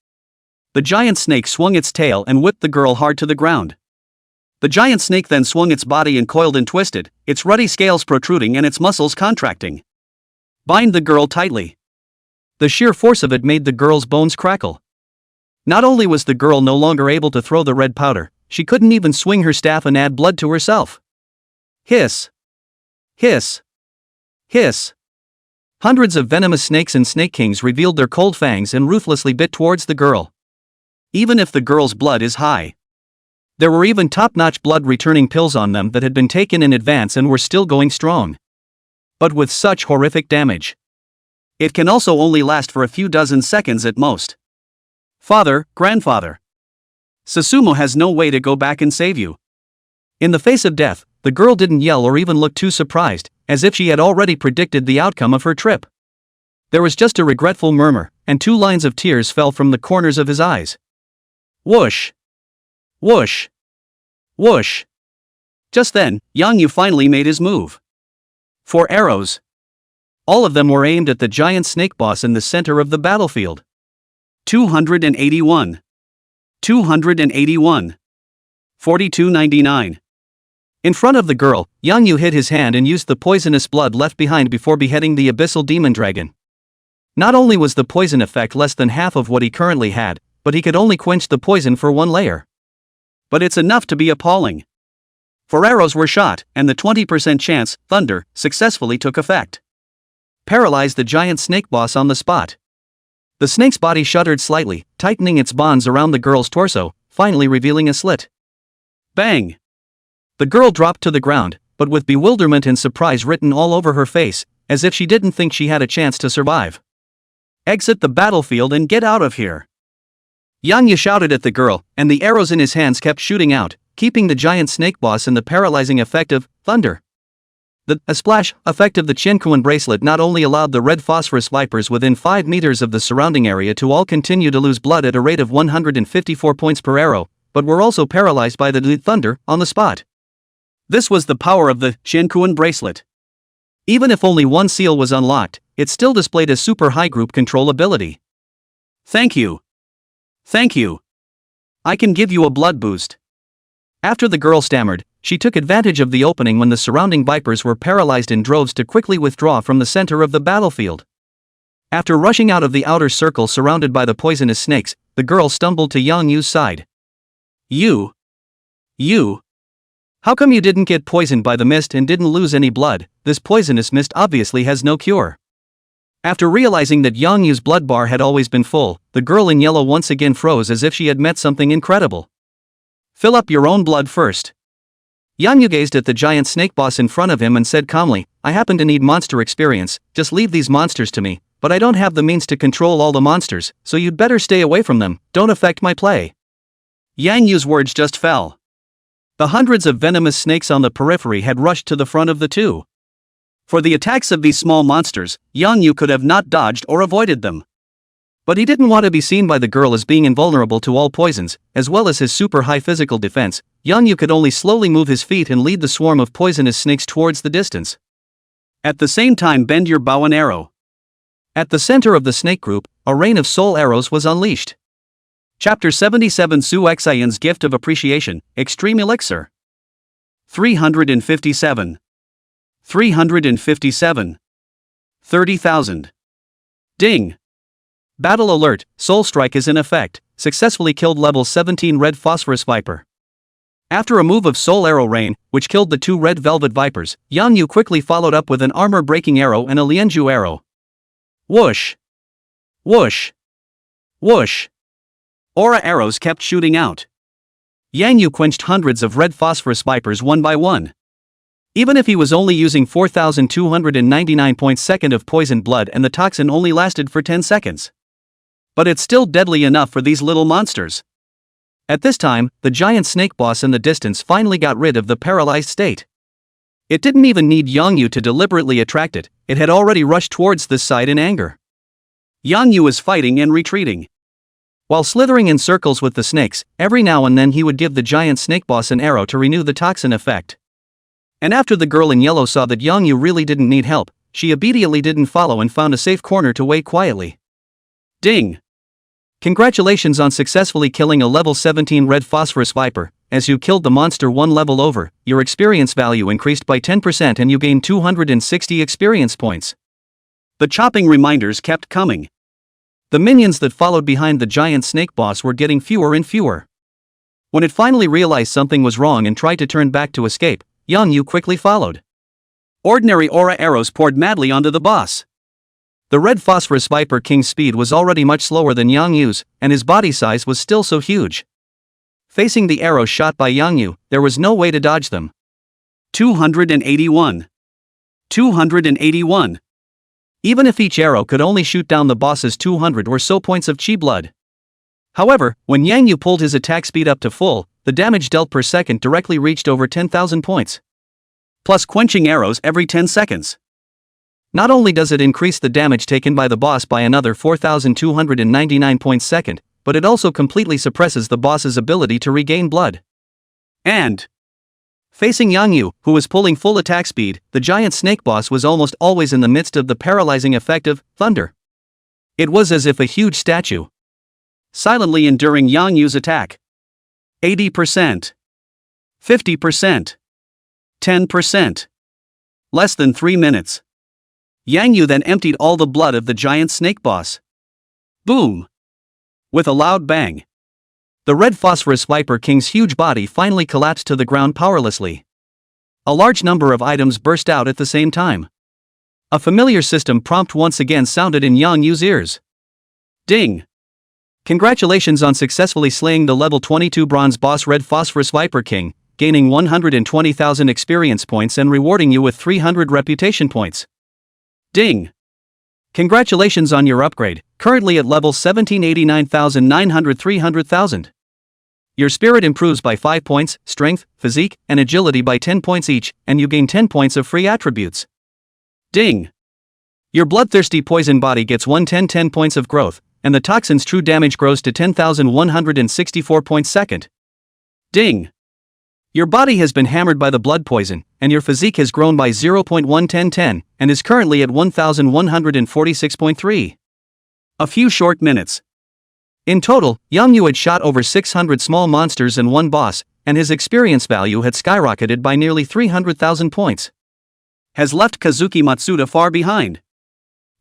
The giant snake swung its tail and whipped the girl hard to the ground. The giant snake then swung its body and coiled and twisted, its ruddy scales protruding and its muscles contracting. Bind the girl tightly. The sheer force of it made the girl's bones crackle. Not only was the girl no longer able to throw the red powder, she couldn't even swing her staff and add blood to herself. Hiss! Hiss! Hiss! Hundreds of venomous snakes and snake kings revealed their cold fangs and ruthlessly bit towards the girl. Even if the girl's blood is high, There were even top-notch blood-returning pills on them that had been taken in advance and were still going strong. But with such horrific damage, it can also only last for a few dozen seconds at most. Father, grandfather. Susumu has no way to go back and save you. In the face of death, the girl didn't yell or even look too surprised, as if she had already predicted the outcome of her trip. There was just a regretful murmur, and 2 lines of tears fell from the corners of his eyes. Whoosh! Whoosh! Whoosh! Just then, Yang Yu finally made his move. 4 arrows. All of them were aimed at the giant snake boss in the center of the battlefield. 281. 281. 4299. In front of the girl, Yang Yu hid his hand and used the poisonous blood left behind before beheading the abyssal demon dragon. Not only was the poison effect less than half of what he currently had, but he could only quench the poison for 1 layer. But it's enough to be appalling. 4 arrows were shot, and the 20% chance, thunder, successfully took effect. Paralyzed the giant snake boss on the spot. The snake's body shuddered slightly, tightening its bonds around the girl's torso, finally revealing a slit. Bang! The girl dropped to the ground, but with bewilderment and surprise written all over her face, as if she didn't think she had a chance to survive. Exit the battlefield and get out of here. Yang Yu shouted at the girl, and the arrows in his hands kept shooting out, keeping the giant snake boss in the paralyzing effect of thunder. The splash effect of the Chinkuan bracelet not only allowed the red phosphorus vipers within 5 meters of the surrounding area to all continue to lose blood at a rate of 154 points per arrow, but were also paralyzed by the thunder on the spot. This was the power of the Chinkuan bracelet. Even if only 1 seal was unlocked, it still displayed a super high group control ability. Thank you. Thank you. I can give you a blood boost. After the girl stammered, she took advantage of the opening when the surrounding vipers were paralyzed in droves to quickly withdraw from the center of the battlefield. After rushing out of the outer circle surrounded by the poisonous snakes, the girl stumbled to Yang Yu's side. You. How come you didn't get poisoned by the mist and didn't lose any blood? This poisonous mist obviously has no cure. After realizing that Yang Yu's blood bar had always been full, the girl in yellow once again froze as if she had met something incredible. Fill up your own blood first. Yang Yu gazed at the giant snake boss in front of him and said calmly, I happen to need monster experience, just leave these monsters to me, but I don't have the means to control all the monsters, so you'd better stay away from them, don't affect my play. Yang Yu's words just fell. The hundreds of venomous snakes on the periphery had rushed to the front of the two. For the attacks of these small monsters, Yang Yu could have not dodged or avoided them. But he didn't want to be seen by the girl as being invulnerable to all poisons, as well as his super high physical defense. Yang Yu could only slowly move his feet and lead the swarm of poisonous snakes towards the distance. At the same time, bend your bow and arrow. At the center of the snake group, a rain of soul arrows was unleashed. Chapter 77 Su Xian's Gift of Appreciation, Extreme Elixir. 357. 357. 30,000. Ding. Battle alert, Soul Strike is in effect, successfully killed level 17 Red Phosphorus Viper. After a move of Soul Arrow Rain, which killed the 2 Red Velvet Vipers, Yang Yu quickly followed up with an armor-breaking arrow and a Lianzhu arrow. Whoosh! Whoosh! Whoosh! Aura arrows kept shooting out. Yang Yu quenched hundreds of Red Phosphorus Vipers one by one. Even if he was only using 4,299 points second of poisoned blood and the toxin only lasted for 10 seconds. But it's still deadly enough for these little monsters. At this time, the giant snake boss in the distance finally got rid of the paralyzed state. It didn't even need Yang Yu to deliberately attract it, it had already rushed towards this side in anger. Yang Yu was fighting and retreating. While slithering in circles with the snakes, every now and then he would give the giant snake boss an arrow to renew the toxin effect. And after the girl in yellow saw that Yang Yu really didn't need help, she immediately didn't follow and found a safe corner to wait quietly. Ding! Congratulations on successfully killing a level 17 Red Phosphorus Viper. As you killed the monster one level over, your experience value increased by 10% and you gained 260 experience points. The chopping reminders kept coming. The minions that followed behind the giant snake boss were getting fewer and fewer. When it finally realized something was wrong and tried to turn back to escape, Yang Yu quickly followed. Ordinary aura arrows poured madly onto the boss. The Red Phosphorus Viper King's speed was already much slower than Yang Yu's, and his body size was still so huge. Facing the arrows shot by Yang Yu, there was no way to dodge them. 281. 281. Even if each arrow could only shoot down the boss's 200 or so points of chi blood. However, when Yang Yu pulled his attack speed up to full, the damage dealt per second directly reached over 10,000 points. Plus quenching arrows every 10 seconds. Not only does it increase the damage taken by the boss by another 4,299 points second, but it also completely suppresses the boss's ability to regain blood. And facing Yang Yu, who was pulling full attack speed, the giant snake boss was almost always in the midst of the paralyzing effect of thunder. It was as if a huge statue silently enduring Yang Yu's attack. 80%. 50%. 10%. Less than 3 minutes. Yang Yu then emptied all the blood of the giant snake boss. Boom! With a loud bang, the red phosphorus Viper King's huge body finally collapsed to the ground powerlessly. A large number of items burst out at the same time. A familiar system prompt once again sounded in Yang Yu's ears. Ding! Congratulations on successfully slaying the level 22 bronze boss Red Phosphorus Viper King, gaining 120,000 experience points and rewarding you with 300 reputation points. Ding! Congratulations on your upgrade, currently at level 1789,900 300,000. Your spirit improves by 5 points, strength, physique, and agility by 10 points each, and you gain 10 points of free attributes. Ding! Your bloodthirsty poison body gets 10 points of growth, and the toxin's true damage grows to 10,164 points second. Ding! Your body has been hammered by the blood poison, and your physique has grown by 0.11010, and is currently at 1,146.3. A few short minutes. In total, Yang Yu had shot over 600 small monsters and one boss, and his experience value had skyrocketed by nearly 300,000 points. Has left Kazuki Matsuda far behind.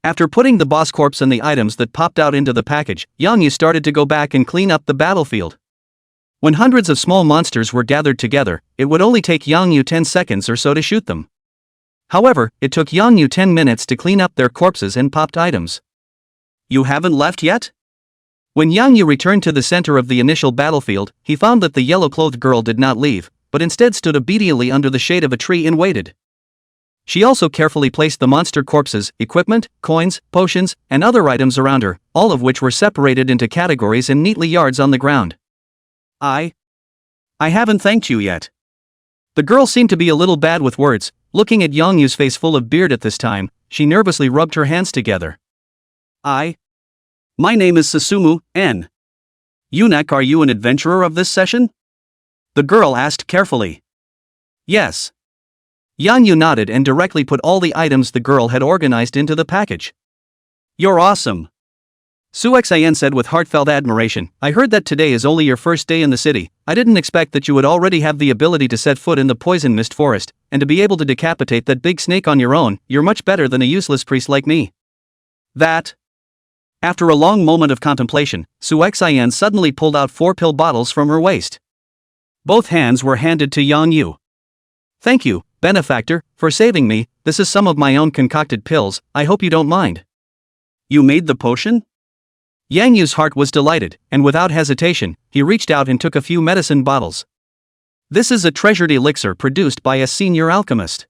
After putting the boss corpse and the items that popped out into the package, Yang Yu started to go back and clean up the battlefield. When hundreds of small monsters were gathered together, it would only take Yang Yu 10 seconds or so to shoot them. However, it took Yang Yu 10 minutes to clean up their corpses and popped items. You haven't left yet? When Yang Yu returned to the center of the initial battlefield, he found that the yellow-clothed girl did not leave, but instead stood obediently under the shade of a tree and waited. She also carefully placed the monster corpses, equipment, coins, potions, and other items around her, all of which were separated into categories and neatly yards on the ground. I haven't thanked you yet. The girl seemed to be a little bad with words. Looking at Yang Yu's face full of beard at this time, she nervously rubbed her hands together. My name is Susumu, N. Yunak, are you an adventurer of this session? The girl asked carefully. Yes. Yang Yu nodded and directly put all the items the girl had organized into the package. You're awesome. Suxin said with heartfelt admiration, I heard that today is only your first day in the city. I didn't expect that you would already have the ability to set foot in the poison mist forest, and to be able to decapitate that big snake on your own. You're much better than a useless priest like me. That. After a long moment of contemplation, Suxin suddenly pulled out 4 pill bottles from her waist. Both hands were handed to Yang Yu. Thank you, benefactor, for saving me. This is some of my own concocted pills, I hope you don't mind. You made the potion? Yang Yu's heart was delighted, and without hesitation, he reached out and took a few medicine bottles. This is a treasured elixir produced by a senior alchemist.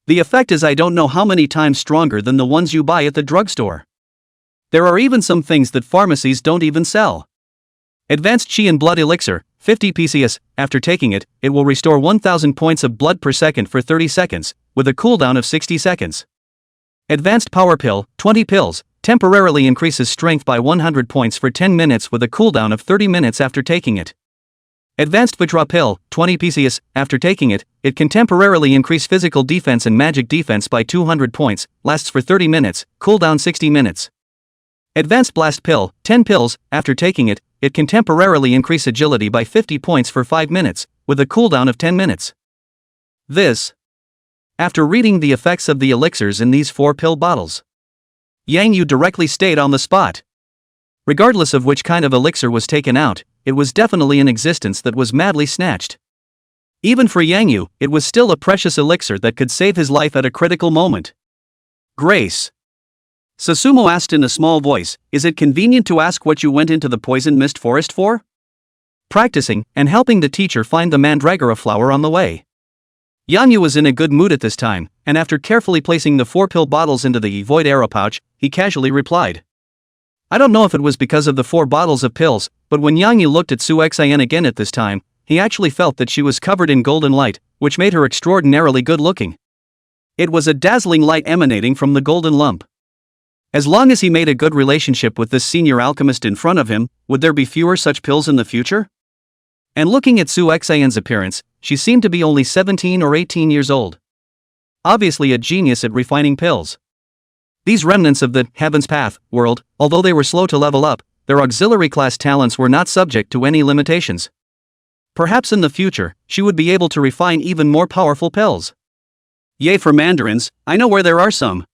The effect is I don't know how many times stronger than the ones you buy at the drugstore. There are even some things that pharmacies don't even sell. Advanced Chi and Blood Elixir, 50 PCS, after taking it, it will restore 1000 points of blood per second for 30 seconds, with a cooldown of 60 seconds. Advanced Power Pill, 20 pills, temporarily increases strength by 100 points for 10 minutes with a cooldown of 30 minutes after taking it. Advanced Vajra Pill, 20 PCS, after taking it, it can temporarily increase physical defense and magic defense by 200 points, lasts for 30 minutes, cooldown 60 minutes. Advanced Blast Pill, 10 pills, after taking it, it can temporarily increase agility by 50 points for 5 minutes, with a cooldown of 10 minutes. This. After reading the effects of the elixirs in these 4 pill bottles, Yang Yu directly stayed on the spot. Regardless of which kind of elixir was taken out, it was definitely an existence that was madly snatched. Even for Yang Yu, it was still a precious elixir that could save his life at a critical moment. Grace. Susumu asked in a small voice, is it convenient to ask what you went into the poison mist forest for? practicing, and helping the teacher find the mandragora flower on the way. Yang Yu was in a good mood at this time, and after carefully placing the 4 pill bottles into the void arrow pouch, he casually replied. I don't know if it was because of the 4 bottles of pills, but when Yang Yu looked at Su Xian again at this time, he actually felt that she was covered in golden light, which made her extraordinarily good looking. It was a dazzling light emanating from the golden lump. As long as he made a good relationship with this senior alchemist in front of him, would there be fewer such pills in the future? And looking at Su Xian's appearance, she seemed to be only 17 or 18 years old. Obviously a genius at refining pills. These remnants of the Heaven's Path world, although they were slow to level up, their auxiliary class talents were not subject to any limitations. Perhaps in the future, she would be able to refine even more powerful pills. Yay for mandarins, I know where there are some.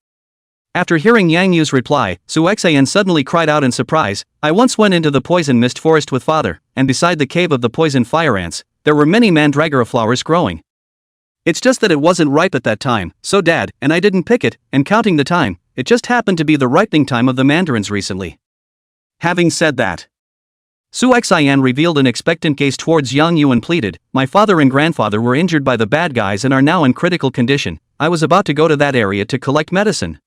After hearing Yang Yu's reply, Su Xian suddenly cried out in surprise, I once went into the poison mist forest with father, and beside the cave of the poison fire ants, there were many mandragora flowers growing. It's just that it wasn't ripe at that time, so dad, and I didn't pick it, and counting the time, it just happened to be the ripening time of the mandarins recently. Having said that, Su Xian revealed an expectant gaze towards Yang Yu and pleaded, my father and grandfather were injured by the bad guys and are now in critical condition. I was about to go to that area to collect medicine.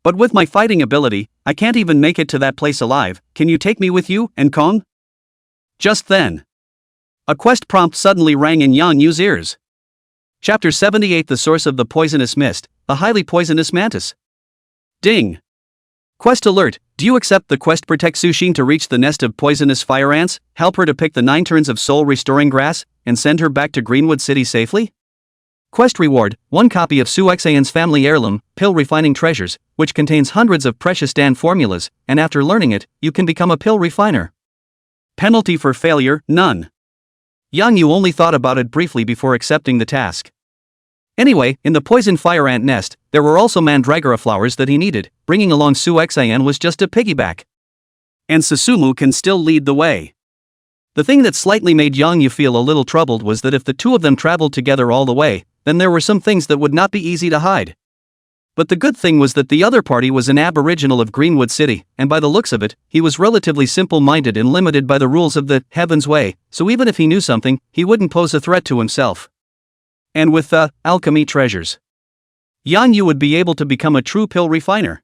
But with my fighting ability, I can't even make it to that place alive. Can you take me with you, and Kong? Just then, a quest prompt suddenly rang in Yang Yu's ears. Chapter 78 The Source of the Poisonous Mist, the Highly Poisonous Mantis. Ding! Quest alert, do you accept the quest protect Sushin to reach the nest of poisonous fire ants, help her to pick the 9 turns of soul restoring grass, and send her back to Greenwood City safely? Quest reward, 1 copy of Su Xian's family heirloom, pill refining treasures, which contains hundreds of precious Dan formulas, and after learning it, you can become a pill refiner. Penalty for failure, none. Yang Yu only thought about it briefly before accepting the task. Anyway, in the poison fire ant nest, there were also mandragora flowers that he needed, bringing along Su Xian was just a piggyback. And Susumu can still lead the way. The thing that slightly made Yang Yu feel a little troubled was that if the two of them traveled together all the way, then there were some things that would not be easy to hide. But the good thing was that the other party was an aboriginal of Greenwood City, and by the looks of it, he was relatively simple-minded and limited by the rules of the Heaven's Way, so even if he knew something, he wouldn't pose a threat to himself. And with the alchemy treasures, Yang Yu would be able to become a true pill refiner.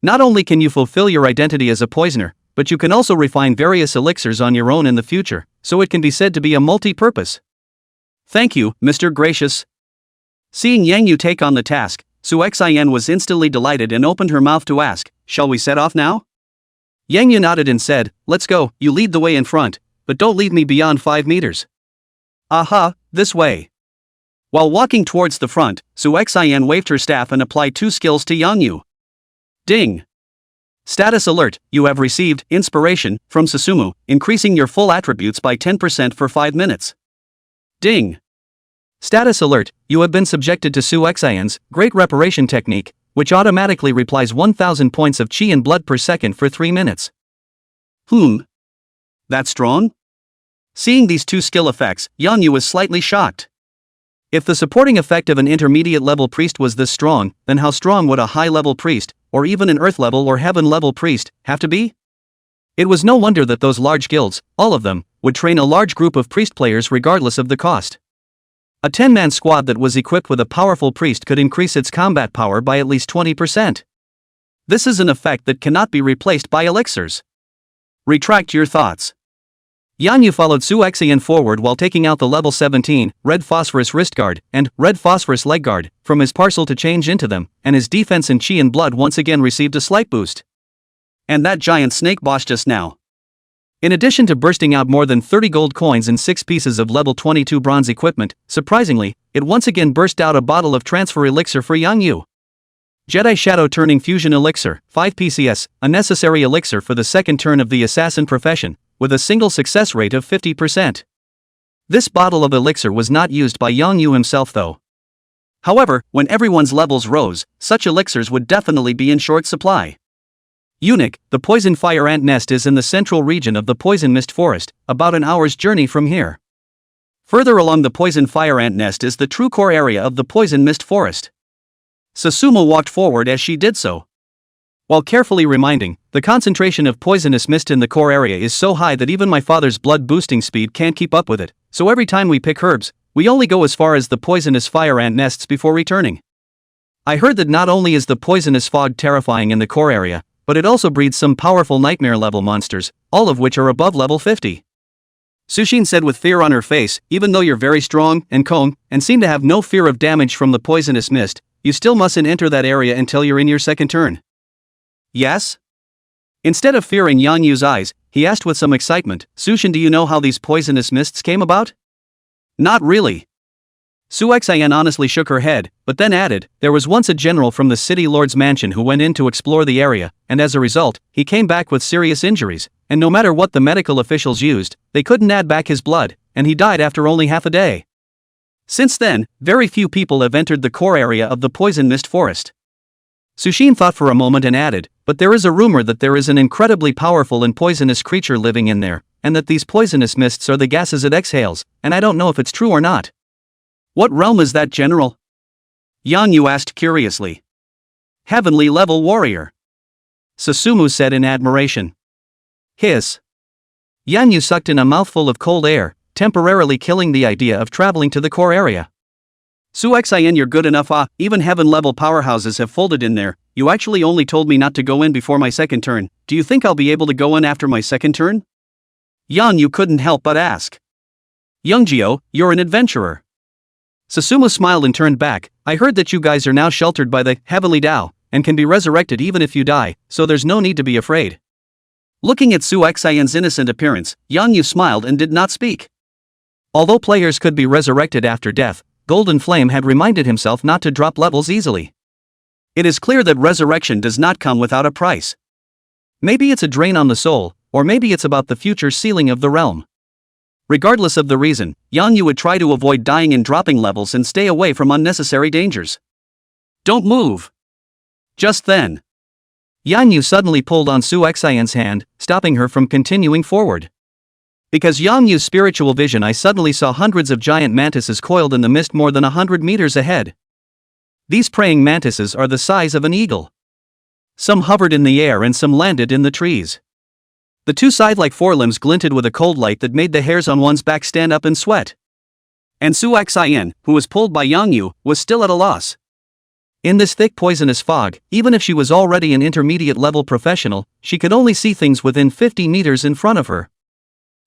Not only can you fulfill your identity as a poisoner, but you can also refine various elixirs on your own in the future, so it can be said to be a multi-purpose. Thank you, Mr. Gracious. Seeing Yang Yu take on the task, Su Xian was instantly delighted and opened her mouth to ask, shall we set off now? Yang Yu nodded and said, let's go, you lead the way in front, but don't lead me beyond 5 meters. Aha, this way. While walking towards the front, Su Xian waved her staff and applied 2 skills to Yang Yu. Ding! Status alert, you have received inspiration from Susumu, increasing your full attributes by 10% for 5 minutes. Ding! Status alert, you have been subjected to Su Xian's great reparation technique, which automatically replies 1000 points of chi and blood per second for 3 minutes. That's strong? Seeing these 2 skill effects, Yang Yu was slightly shocked. If the supporting effect of an intermediate-level priest was this strong, then how strong would a high-level priest, or even an earth-level or heaven-level priest, have to be? It was no wonder that those large guilds, all of them, would train a large group of priest players regardless of the cost. A 10-man squad that was equipped with a powerful priest could increase its combat power by at least 20%. This is an effect that cannot be replaced by elixirs. Retract your thoughts. Yang Yu followed Su Xian forward while taking out the level 17, red phosphorus wrist guard, and red phosphorus leg guard, from his parcel to change into them, and his defense in chi and blood once again received a slight boost. And that giant snake boss just now. In addition to bursting out more than 30 gold coins and 6 pieces of level 22 bronze equipment, surprisingly, it once again burst out a bottle of transfer elixir for Yang Yu. Jedi Shadow Turning Fusion Elixir, 5 PCS, a necessary elixir for the second turn of the assassin profession, with a single success rate of 50%. This bottle of elixir was not used by Yang Yu himself though. However, when everyone's levels rose, such elixirs would definitely be in short supply. Eunuch, the poison fire ant nest is in the central region of the poison mist forest, about an hour's journey from here. Further along the poison fire ant nest is the true core area of the poison mist forest. Susumu walked forward as she did so. while carefully reminding, the concentration of poisonous mist in the core area is so high that even my father's blood boosting speed can't keep up with it, so every time we pick herbs, we only go as far as the poisonous fire ant nests before returning. I heard that not only is the poisonous fog terrifying in the core area, but it also breeds some powerful nightmare-level monsters, all of which are above level 50. Sushin said with fear on her face, even though you're very strong and calm, and seem to have no fear of damage from the poisonous mist, you still mustn't enter that area until you're in your second turn. Yes? Instead of fearing Yang Yu's eyes, he asked with some excitement, Sushin, do you know how these poisonous mists came about? Not really. Su Xian honestly shook her head, but then added, there was once a general from the city lord's mansion who went in to explore the area, and as a result, he came back with serious injuries, and no matter what the medical officials used, they couldn't add back his blood, and he died after only half a day. Since then, very few people have entered the core area of the poison mist forest. Sushin thought for a moment and added, but there is a rumor that there is an incredibly powerful and poisonous creature living in there, and that these poisonous mists are the gases it exhales, and I don't know if it's true or not. What realm is that, General? Yang Yu asked curiously. Heavenly level warrior. Susumu said in admiration. Hiss. Yang Yu sucked in a mouthful of cold air, temporarily killing the idea of traveling to the core area. Su Xian, you're good enough. Even heaven-level powerhouses have folded in there. You actually only told me not to go in before my second turn. Do you think I'll be able to go in after my second turn? Yang Yu couldn't help but ask. Youngjio, you're an adventurer. Susumu smiled and turned back. I heard that you guys are now sheltered by the Heavenly Tao, and can be resurrected even if you die, so there's no need to be afraid. Looking at Su Xian's innocent appearance, Yang Yu smiled and did not speak. Although players could be resurrected after death, Golden Flame had reminded himself not to drop levels easily. It is clear that resurrection does not come without a price. Maybe it's a drain on the soul, or maybe it's about the future ceiling of the realm. Regardless of the reason, Yang Yu would try to avoid dying and dropping levels and stay away from unnecessary dangers. Don't move! Just then, Yang Yu suddenly pulled on Su Xian's hand, stopping her from continuing forward. Because Yang Yu's spiritual vision, I suddenly saw hundreds of giant mantises coiled in the mist more than 100 meters ahead. These praying mantises are the size of an eagle. Some hovered in the air and some landed in the trees. The two side-like forelimbs glinted with a cold light that made the hairs on one's back stand up and sweat. And Su Xian, who was pulled by Yang Yu, was still at a loss. In this thick poisonous fog, even if she was already an intermediate-level professional, she could only see things within 50 meters in front of her.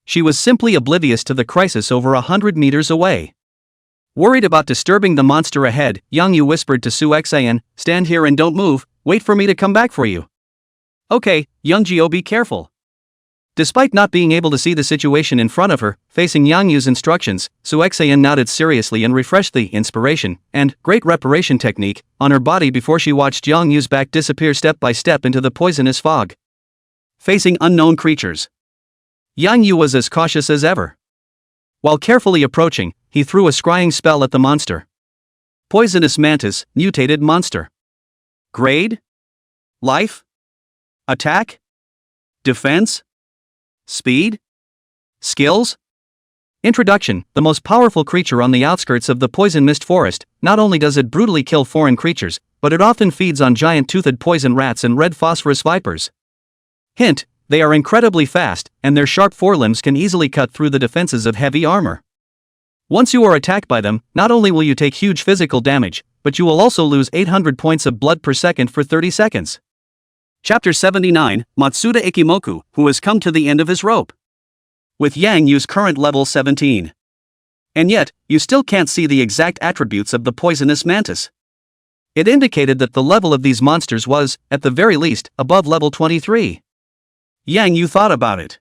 She was simply oblivious to the crisis over 100 meters away. Worried about disturbing the monster ahead, Yang Yu whispered to Su Xian, stand here and don't move, wait for me to come back for you. Okay, Youngjio, be careful. Despite not being able to see the situation in front of her, facing Yang Yu's instructions, Su Xian nodded seriously and refreshed the inspiration and great reparation technique on her body before she watched Yang Yu's back disappear step by step into the poisonous fog. Facing unknown creatures, Yang Yu was as cautious as ever. While carefully approaching, he threw a scrying spell at the monster. Poisonous mantis, mutated monster. Grade? Life? Attack? Defense? Speed? Skills? Introduction. The most powerful creature on the outskirts of the poison mist forest, not only does it brutally kill foreign creatures, but it often feeds on giant toothed poison rats and red phosphorus vipers. Hint, they are incredibly fast, and their sharp forelimbs can easily cut through the defenses of heavy armor. Once you are attacked by them, not only will you take huge physical damage, but you will also lose 800 points of blood per second for 30 seconds. Chapter 79, Matsuda Ikimoku, who has come to the end of his rope. With Yang Yu's current level 17. And yet, you still can't see the exact attributes of the poisonous mantis. It indicated that the level of these monsters was, at the very least, above level 23. Yang Yu thought about it.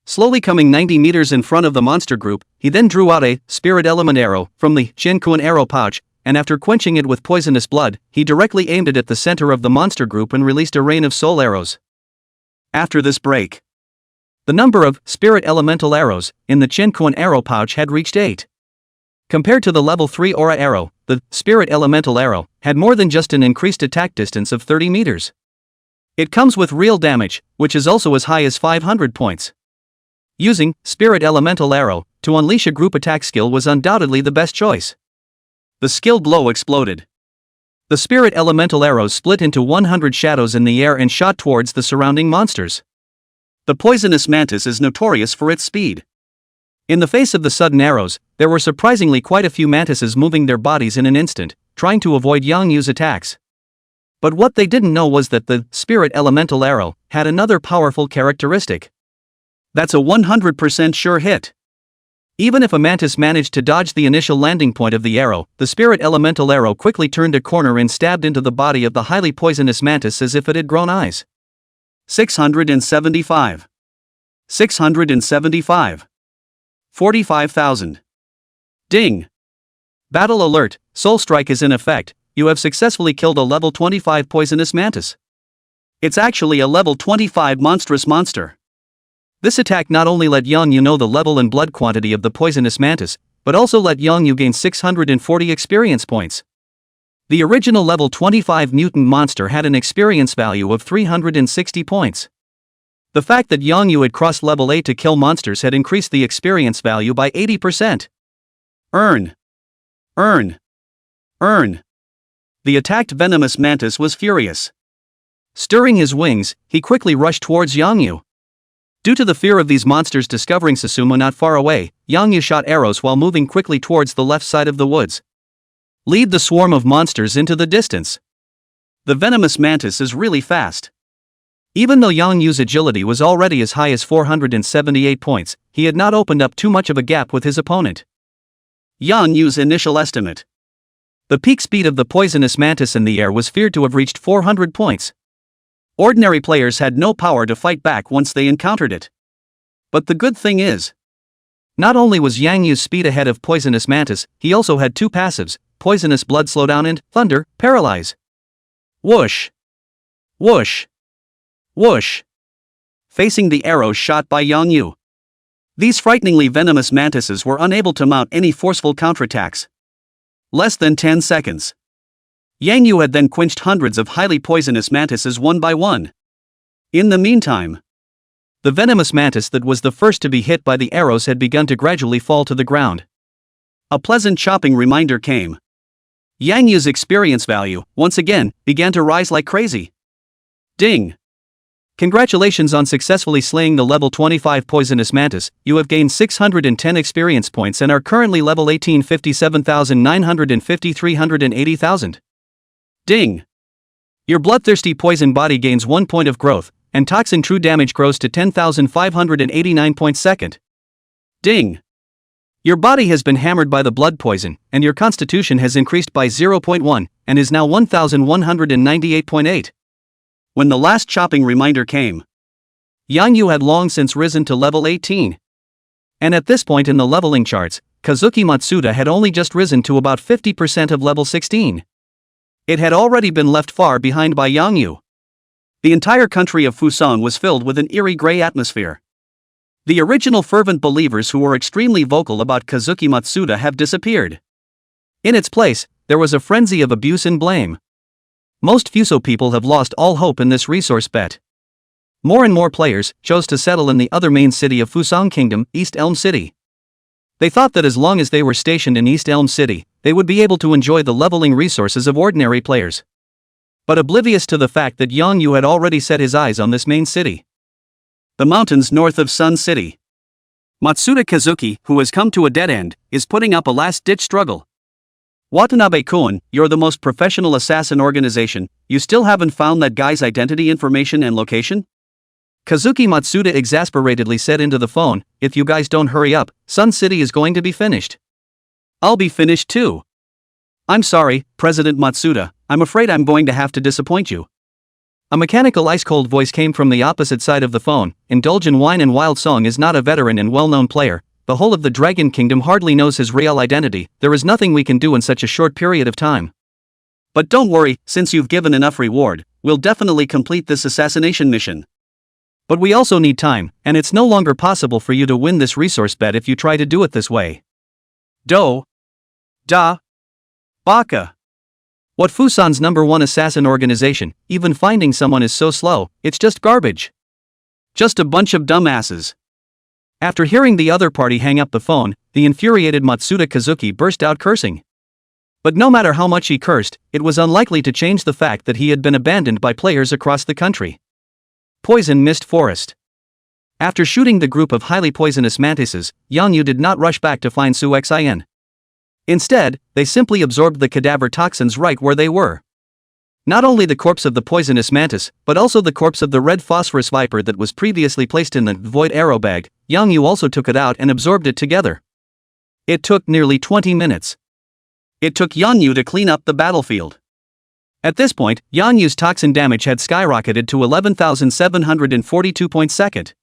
Slowly coming 90 meters in front of the monster group, he then drew out a spirit element arrow from the Shinkuan arrow pouch, and after quenching it with poisonous blood, he directly aimed it at the center of the monster group and released a rain of soul arrows. After this break, the number of spirit elemental arrows in the Shinkuan arrow pouch had reached 8. Compared to the level 3 aura arrow, the spirit elemental arrow had more than just an increased attack distance of 30 meters. It comes with real damage, which is also as high as 500 points. Using spirit elemental arrow to unleash a group attack skill was undoubtedly the best choice. The skilled blow exploded. The spirit elemental arrows split into 100 shadows in the air and shot towards the surrounding monsters. The poisonous mantis is notorious for its speed. In the face of the sudden arrows, there were surprisingly quite a few mantises moving their bodies in an instant, trying to avoid Yang Yu's attacks. But what they didn't know was that the spirit elemental arrow had another powerful characteristic. That's a 100% sure hit. Even if a mantis managed to dodge the initial landing point of the arrow, the spirit elemental arrow quickly turned a corner and stabbed into the body of the highly poisonous mantis as if it had grown eyes. 675. 675. 45,000. Ding! Battle alert, Soul Strike is in effect. You have successfully killed a level 25 poisonous mantis. It's actually a level 25 monstrous monster. This attack not only let Yang Yu know the level and blood quantity of the poisonous mantis, but also let Yang Yu gain 640 experience points. The original level 25 mutant monster had an experience value of 360 points. The fact that Yang Yu had crossed level 8 to kill monsters had increased the experience value by 80%. Earn. Earn. Earn. The attacked venomous mantis was furious. Stirring his wings, he quickly rushed towards Yang Yu. Due to the fear of these monsters discovering Susumu not far away, Yang Yu shot arrows while moving quickly towards the left side of the woods. Lead the swarm of monsters into the distance. The venomous mantis is really fast. Even though Yang Yu's agility was already as high as 478 points, he had not opened up too much of a gap with his opponent. Yang Yu's initial estimate. The peak speed of the poisonous mantis in the air was feared to have reached 400 points. Ordinary players had no power to fight back once they encountered it. But the good thing is, not only was Yang Yu's speed ahead of poisonous mantis, he also had two passives, poisonous blood slowdown and thunder paralyze. Whoosh! Whoosh! Whoosh! Facing the arrows shot by Yang Yu. These frighteningly venomous mantises were unable to mount any forceful counterattacks. Less than 10 seconds. Yang Yu had then quenched hundreds of highly poisonous mantises one by one. In the meantime, the venomous mantis that was the first to be hit by the arrows had begun to gradually fall to the ground. A pleasant chopping reminder came. Yang Yu's experience value, once again, began to rise like crazy. Ding! Congratulations on successfully slaying the level 25 poisonous mantis. You have gained 610 experience points and are currently level 18 57,950 380,000. Ding! Your bloodthirsty poison body gains 1 point of growth, and toxin true damage grows to 10,589 points second. Ding! Your body has been hammered by the blood poison, and your constitution has increased by 0.1, and is now 1,198.8. When the last chopping reminder came, Yang Yu had long since risen to level 18. And at this point in the leveling charts, Kazuki Matsuda had only just risen to about 50% of level 16. It had already been left far behind by Yang Yu. The entire country of Fusan was filled with an eerie gray atmosphere. The original fervent believers who were extremely vocal about Kazuki Matsuda have disappeared. In its place, there was a frenzy of abuse and blame. Most Fuso people have lost all hope in this resource bet. More and more players chose to settle in the other main city of Fusang Kingdom, East Elm City. They thought that as long as they were stationed in East Elm City, they would be able to enjoy the leveling resources of ordinary players. But oblivious to the fact that Yang Yu had already set his eyes on this main city. The mountains north of Sun City. Matsuda Kazuki, who has come to a dead end, is putting up a last-ditch struggle. Watanabe-kun, you're the most professional assassin organization, you still haven't found that guy's identity information and location? Kazuki Matsuda exasperatedly said into the phone, if you guys don't hurry up, Sun City is going to be finished. I'll be finished too. I'm sorry, President Matsuda, I'm afraid I'm going to have to disappoint you. A mechanical ice-cold voice came from the opposite side of the phone. Indulge in Wine and Wild Song is not a veteran and well-known player. The whole of the Dragon Kingdom hardly knows his real identity. There is nothing we can do in such a short period of time. But don't worry, since you've given enough reward, we'll definitely complete this assassination mission. But we also need time, and it's no longer possible for you to win this resource bet if you try to do it this way. Do. Da. Baka. What Fusan's #1 assassin organization, even finding someone is so slow, it's just garbage. Just a bunch of dumbasses. After hearing the other party hang up the phone, the infuriated Matsuda Kazuki burst out cursing. But no matter how much he cursed, it was unlikely to change the fact that he had been abandoned by players across the country. Poison Mist Forest. After shooting the group of highly poisonous mantises, Yang Yu did not rush back to find Su Xin. Instead, they simply absorbed the cadaver toxins right where they were. Not only the corpse of the poisonous mantis, but also the corpse of the red phosphorus viper that was previously placed in the void arrow bag. Yang Yu also took it out and absorbed it together. It took nearly 20 minutes. It took Yang Yu to clean up the battlefield. At this point, Yang Yu's toxin damage had skyrocketed to 11,742 points second.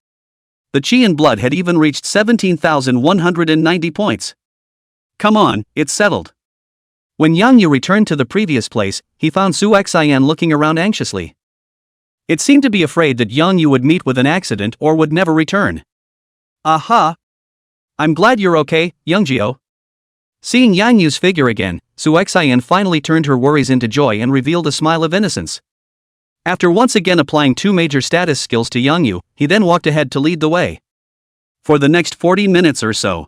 The chi in blood had even reached 17,190 points. Come on, it's settled. When Yang Yu returned to the previous place, he found Su Xin looking around anxiously. It seemed to be afraid that Yang Yu would meet with an accident or would never return. Aha! I'm glad you're okay, Youngjio. Seeing Yang Yu's figure again, Su Xin finally turned her worries into joy and revealed a smile of innocence. After once again applying 2 major status skills to Yang Yu, he then walked ahead to lead the way. For the next 40 minutes or so,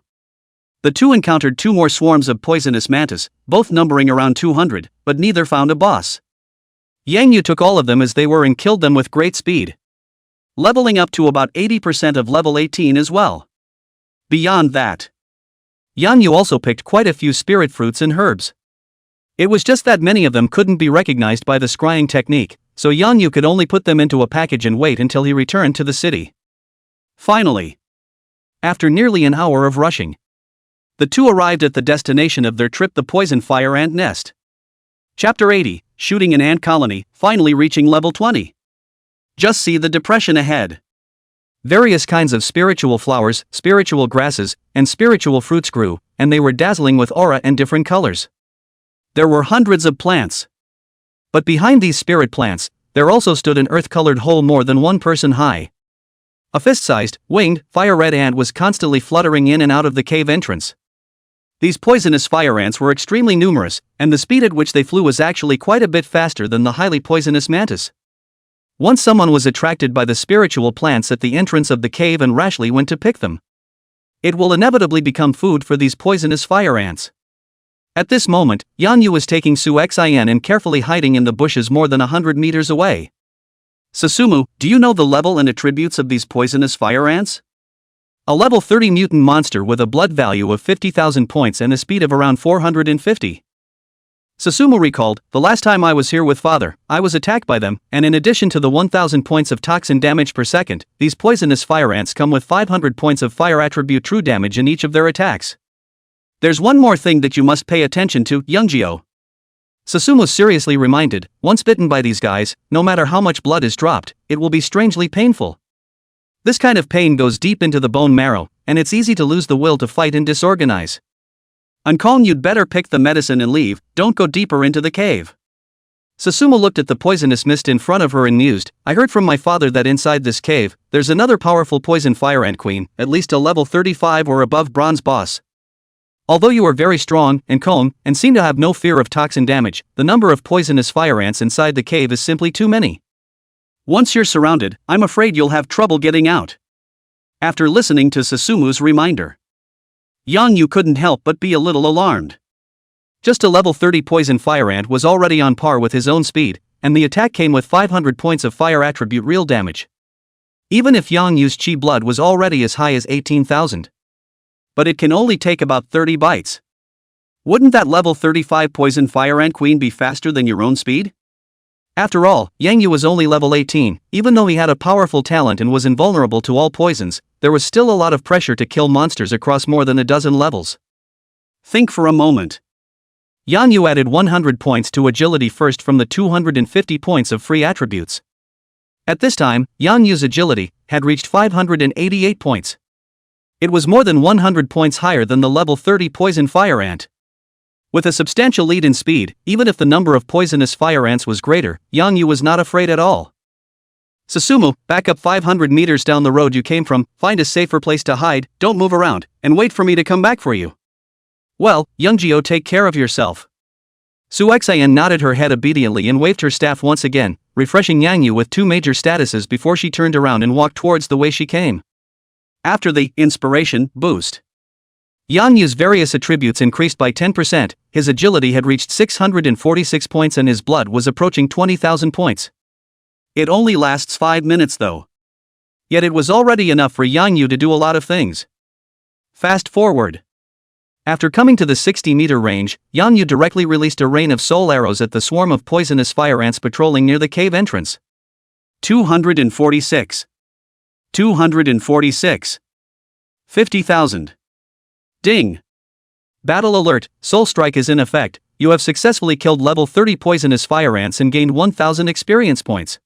the two encountered 2 more swarms of poisonous mantis, both numbering around 200, but neither found a boss. Yang Yu took all of them as they were and killed them with great speed, leveling up to about 80% of level 18 as well. Beyond that, Yang Yu also picked quite a few spirit fruits and herbs. It was just that many of them couldn't be recognized by the scrying technique, so Yang Yu could only put them into a package and wait until he returned to the city. Finally, after nearly an hour of rushing, the two arrived at the destination of their trip, the poison fire ant nest. Chapter 80, Shooting an Ant Colony, finally reaching level 20. Just see the depression ahead. Various kinds of spiritual flowers, spiritual grasses, and spiritual fruits grew, and they were dazzling with aura and different colors. There were hundreds of plants. But behind these spirit plants, there also stood an earth-colored hole more than 1 person high. A fist-sized, winged, fire-red ant was constantly fluttering in and out of the cave entrance. These poisonous fire ants were extremely numerous, and the speed at which they flew was actually quite a bit faster than the highly poisonous mantis. Once someone was attracted by the spiritual plants at the entrance of the cave and rashly went to pick them, it will inevitably become food for these poisonous fire ants. At this moment, Yang Yu was taking Su Xin and carefully hiding in the bushes more than 100 meters away. Susumu, do you know the level and attributes of these poisonous fire ants? A level 30 mutant monster with a blood value of 50,000 points and a speed of around 450. Susumu recalled, the last time I was here with father, I was attacked by them, and in addition to the 1,000 points of toxin damage per second, these poisonous fire ants come with 500 points of fire attribute true damage in each of their attacks. There's one more thing that you must pay attention to, Youngjio. Susumu seriously reminded, once bitten by these guys, no matter how much blood is dropped, it will be strangely painful. This kind of pain goes deep into the bone marrow, and it's easy to lose the will to fight and disorganize. Unkong, you'd better pick the medicine and leave, don't go deeper into the cave. Susumu looked at the poisonous mist in front of her and mused, I heard from my father that inside this cave, there's another powerful poison fire ant queen, at least a level 35 or above bronze boss. Although you are very strong and calm, and seem to have no fear of toxin damage, the number of poisonous fire ants inside the cave is simply too many. Once you're surrounded, I'm afraid you'll have trouble getting out. After listening to Susumu's reminder, Yang Yu couldn't help but be a little alarmed. Just a level 30 poison fire ant was already on par with his own speed, and the attack came with 500 points of fire attribute real damage. Even if Yang Yu's chi blood was already as high as 18,000. But it can only take about 30 bites. Wouldn't that level 35 poison fire ant queen be faster than your own speed? After all, Yang Yu was only level 18, even though he had a powerful talent and was invulnerable to all poisons, there was still a lot of pressure to kill monsters across more than a dozen levels. Think for a moment. Yang Yu added 100 points to agility first from the 250 points of free attributes. At this time, Yang Yu's agility had reached 588 points. It was more than 100 points higher than the level 30 poison fire ant. With a substantial lead in speed, even if the number of poisonous fire ants was greater, Yang Yu was not afraid at all. Susumu, back up 500 meters down the road you came from, find a safer place to hide, don't move around, and wait for me to come back for you. Well, Youngjio, take care of yourself. Su Xin nodded her head obediently and waved her staff once again, refreshing Yang Yu with 2 major statuses before she turned around and walked towards the way she came. After the inspiration boost, Yang Yu's various attributes increased by 10%, his agility had reached 646 points and his blood was approaching 20,000 points. It only lasts 5 minutes though. Yet it was already enough for Yang Yu to do a lot of things. Fast forward. After coming to the 60-meter range, Yang Yu directly released a rain of soul arrows at the swarm of poisonous fire ants patrolling near the cave entrance. 246. 246. 50,000. Ding! Battle alert, Soul Strike is in effect. You have successfully killed level 30 poisonous fire ants and gained 1,000 experience points.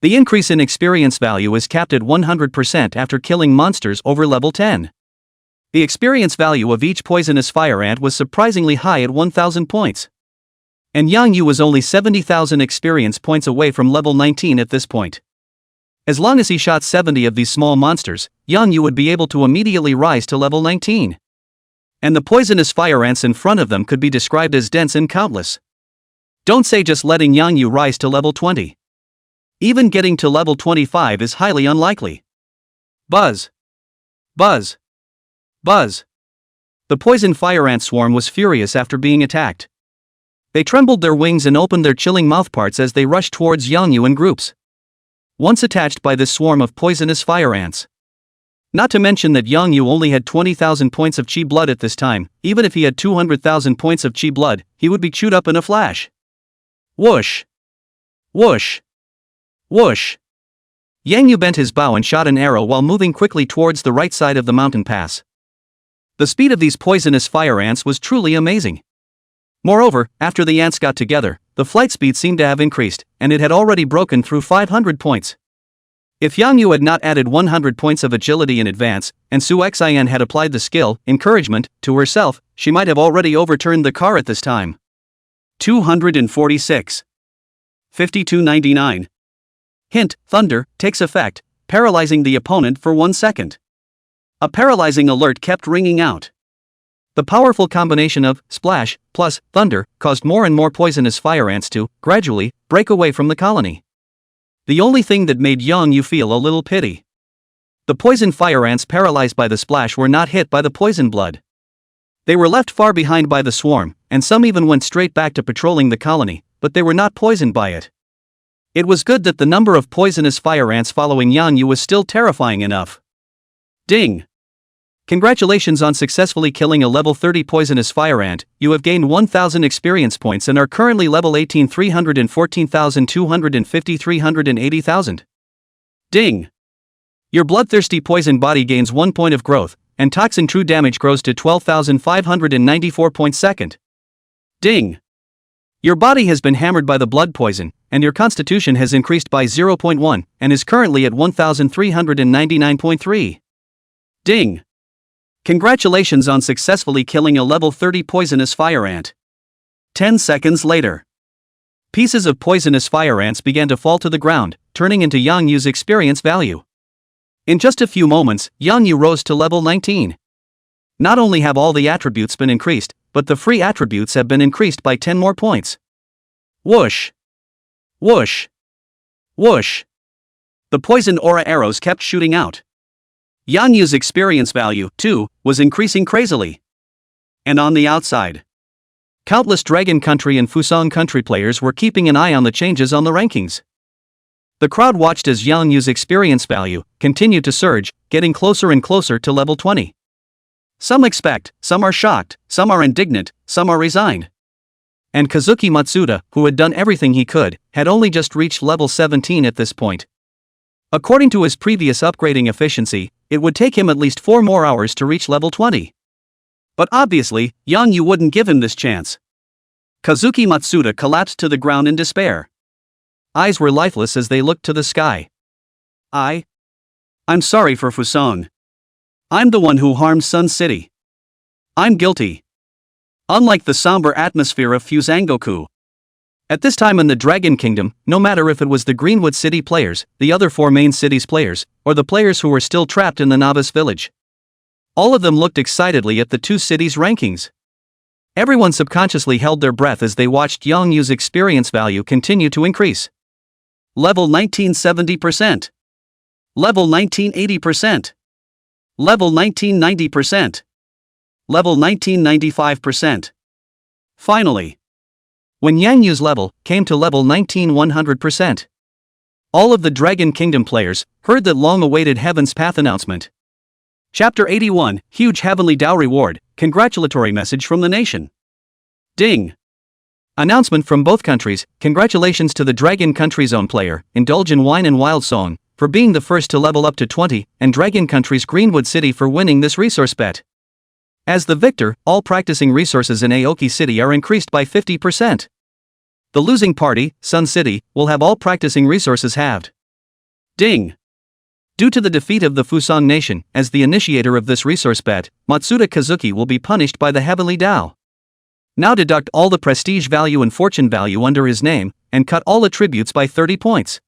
The increase in experience value is capped at 100% after killing monsters over level 10. The experience value of each poisonous fire ant was surprisingly high at 1,000 points. And Yang Yu was only 70,000 experience points away from level 19 at this point. As long as he shot 70 of these small monsters, Yang Yu would be able to immediately rise to level 19. And the poisonous fire ants in front of them could be described as dense and countless. Don't say just letting Yang Yu rise to level 20. Even getting to level 25 is highly unlikely. Buzz. Buzz. Buzz. The poison fire ant swarm was furious after being attacked. They trembled their wings and opened their chilling mouthparts as they rushed towards Yang Yu in groups. Once attached by this swarm of poisonous fire ants. Not to mention that Yang Yu only had 20,000 points of chi blood at this time. Even if he had 200,000 points of chi blood, he would be chewed up in a flash. Whoosh! Whoosh! Whoosh! Yang Yu bent his bow and shot an arrow while moving quickly towards the right side of the mountain pass. The speed of these poisonous fire ants was truly amazing. Moreover, after the ants got together, the flight speed seemed to have increased, and it had already broken through 500 points. If Yang Yu had not added 100 points of agility in advance, and Su Xian had applied the skill, encouragement, to herself, she might have already overturned the car at this time. 246. 5299. Hint, thunder, takes effect, paralyzing the opponent for 1 second. A paralyzing alert kept ringing out. The powerful combination of splash plus thunder caused more and more poisonous fire ants to, gradually, break away from the colony. The only thing that made Yang Yu feel a little pity. The poison fire ants paralyzed by the splash were not hit by the poison blood. They were left far behind by the swarm, and some even went straight back to patrolling the colony, but they were not poisoned by it. It was good that the number of poisonous fire ants following Yang Yu was still terrifying enough. Ding! Congratulations on successfully killing a level 30 poisonous fire ant. You have gained 1,000 experience points and are currently level 18 314,250 380,000. Ding! Your bloodthirsty poison body gains 1 point of growth, and toxin true damage grows to 12,594 points second. Ding! Your body has been hammered by the blood poison, and your constitution has increased by 0.1, and is currently at 1,399.3. Ding! Congratulations on successfully killing a level 30 poisonous fire ant. 10 seconds later. Pieces of poisonous fire ants began to fall to the ground, turning into Yang Yu's experience value. In just a few moments, Yang Yu rose to level 19. Not only have all the attributes been increased, but the free attributes have been increased by 10 more points. Whoosh! Whoosh! Whoosh! The poison aura arrows kept shooting out. Yang Yu's experience value, too, was increasing crazily. And on the outside, countless Dragon Country and Fusang Country players were keeping an eye on the changes on the rankings. The crowd watched as Yang Yu's experience value continued to surge, getting closer and closer to level 20. Some expect, some are shocked, some are indignant, some are resigned. And Kazuki Matsuda, who had done everything he could, had only just reached level 17 at this point. According to his previous upgrading efficiency, it would take him at least 4 more hours to reach level 20. But obviously, Yang Yu wouldn't give him this chance. Kazuki Matsuda collapsed to the ground in despair. Eyes were lifeless as they looked to the sky. I'm sorry for Fusang. I'm the one who harmed Sun City. I'm guilty. Unlike the somber atmosphere of Fusangoku. At this time in the Dragon Kingdom, no matter if it was the Greenwood City players, the other 4 main cities players, or the players who were still trapped in the novice village, all of them looked excitedly at the 2 cities' rankings. Everyone subconsciously held their breath as they watched Yang Yu's experience value continue to increase. Level 19 70%. Level 19 80%. Level 19 90%. level 1995%. Finally, when Yang Yu's level came to level 19 100%, all of the Dragon Kingdom players heard that long-awaited Heaven's Path announcement. Chapter 81, Huge Heavenly Dao Reward, Congratulatory Message from the Nation. Ding! Announcement from both countries, congratulations to the Dragon Country Zone player, Indulge in Wine and Wild Song, for being the first to level up to 20, and Dragon Country's Greenwood City for winning this resource bet. As the victor, all practicing resources in Aoki City are increased by 50%. The losing party, Sun City, will have all practicing resources halved. Ding! Due to the defeat of the Fusang Nation, as the initiator of this resource bet, Matsuda Kazuki will be punished by the Heavenly Dao. Now deduct all the prestige value and fortune value under his name, and cut all attributes by 30 points.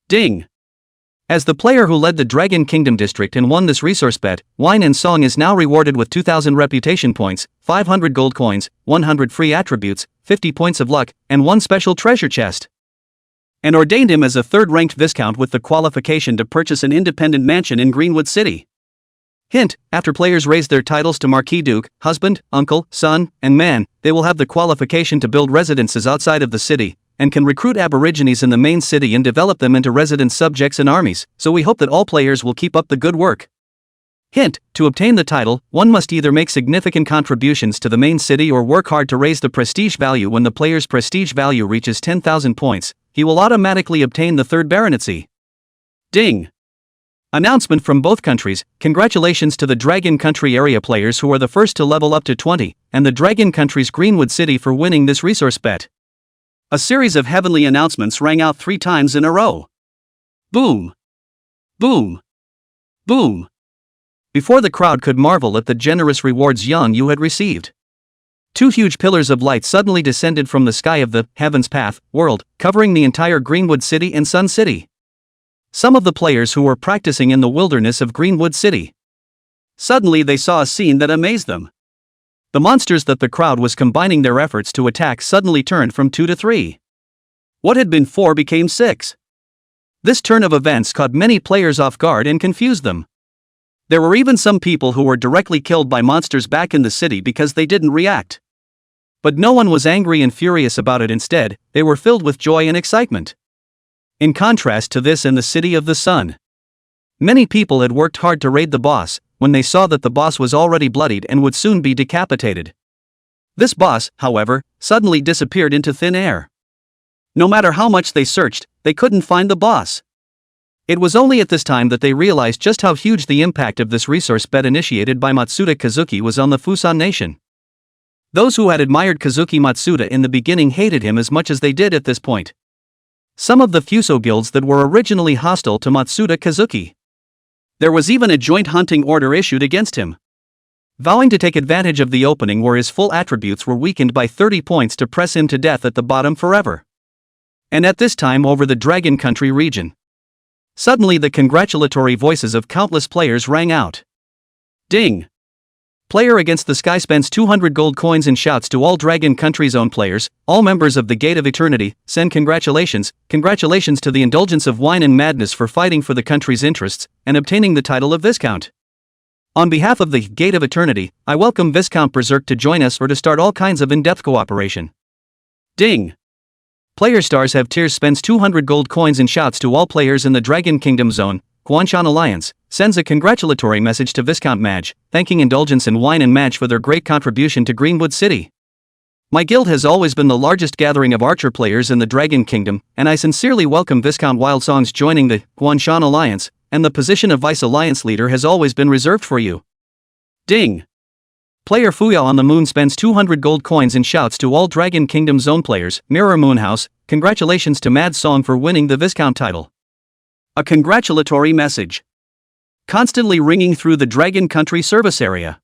Ding! As the player who led the Dragon Kingdom district and won this resource bet, Wine and Song is now rewarded with 2,000 reputation points, 500 gold coins, 100 free attributes, 50 points of luck, and 1 special treasure chest. And ordained him as a third-ranked Viscount with the qualification to purchase an independent mansion in Greenwood City. Hint, after players raise their titles to Marquis Duke, husband, uncle, son, and man, they will have the qualification to build residences outside of the city, and can recruit aborigines in the main city and develop them into resident subjects and armies, so we hope that all players will keep up the good work. Hint, to obtain the title, one must either make significant contributions to the main city or work hard to raise the prestige value. When the player's prestige value reaches 10,000 points, he will automatically obtain the third baronetcy. Ding! Announcement from both countries, congratulations to the Dragon Country area players who are the first to level up to 20, and the Dragon Country's Greenwood City for winning this resource bet. A series of heavenly announcements rang out 3 times in a row. Boom! Boom! Boom! Before the crowd could marvel at the generous rewards Yang Yu had received. 2 huge pillars of light suddenly descended from the sky of the Heaven's Path world, covering the entire Greenwood City and Sun City. Some of the players who were practicing in the wilderness of Greenwood City. Suddenly they saw a scene that amazed them. The monsters that the crowd was combining their efforts to attack suddenly turned from 2 to 3. What had been 4 became 6. This turn of events caught many players off guard and confused them. There were even some people who were directly killed by monsters back in the city because they didn't react. But no one was angry and furious about it. Instead, they were filled with joy and excitement. In contrast to this, in the City of the Sun, many people had worked hard to raid the boss, when they saw that the boss was already bloodied and would soon be decapitated. This boss, however, suddenly disappeared into thin air. No matter how much they searched, they couldn't find the boss. It was only at this time that they realized just how huge the impact of this resource bet initiated by Matsuda Kazuki was on the Fusang Nation. Those who had admired Kazuki Matsuda in the beginning hated him as much as they did at this point. Some of the Fuso guilds that were originally hostile to Matsuda Kazuki. There was even a joint hunting order issued against him. Vowing to take advantage of the opening where his full attributes were weakened by 30 points to press him to death at the bottom forever. And at this time over the Dragon Country region. Suddenly the congratulatory voices of countless players rang out. Ding! Player against the sky spends 200 gold coins and shouts to all Dragon Country Zone players, all members of the Gate of Eternity, send congratulations to the Indulgence of Wine and Madness for fighting for the country's interests, and obtaining the title of Viscount. On behalf of the Gate of Eternity, I welcome Viscount Berserk to join us or to start all kinds of in-depth cooperation. Ding! Player Stars Have Tears spends 200 gold coins and shouts to all players in the Dragon Kingdom Zone, Guanshan Alliance, sends a congratulatory message to Viscount Madge, thanking Indulgence in Wine and Madge for their great contribution to Greenwood City. My guild has always been the largest gathering of archer players in the Dragon Kingdom, and I sincerely welcome Viscount Wild Songs joining the Guanshan Alliance, and the position of Vice Alliance Leader has always been reserved for you. Ding! Player Fuya on the Moon spends 200 gold coins and shouts to all Dragon Kingdom Zone players, Mirror Moonhouse, congratulations to Mad Song for winning the Viscount title. A congratulatory message. Constantly ringing through the Dragon Country service area.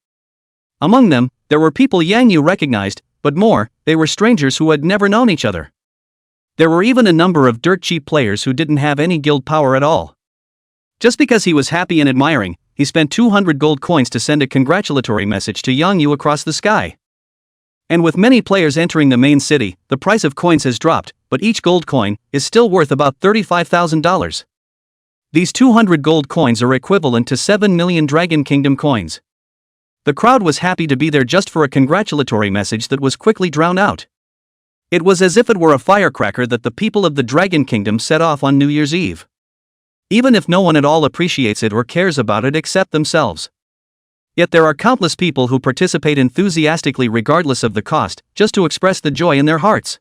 Among them, there were people Yang Yu recognized, but more, they were strangers who had never known each other. There were even a number of dirt cheap players who didn't have any guild power at all. Just because he was happy and admiring, he spent 200 gold coins to send a congratulatory message to Yang Yu across the sky. And with many players entering the main city, the price of coins has dropped, but each gold coin is still worth about $35,000. These 200 gold coins are equivalent to 7 million Dragon Kingdom coins. The crowd was happy to be there just for a congratulatory message that was quickly drowned out. It was as if it were a firecracker that the people of the Dragon Kingdom set off on New Year's Eve. Even if no one at all appreciates it or cares about it except themselves. Yet there are countless people who participate enthusiastically regardless of the cost, just to express the joy in their hearts.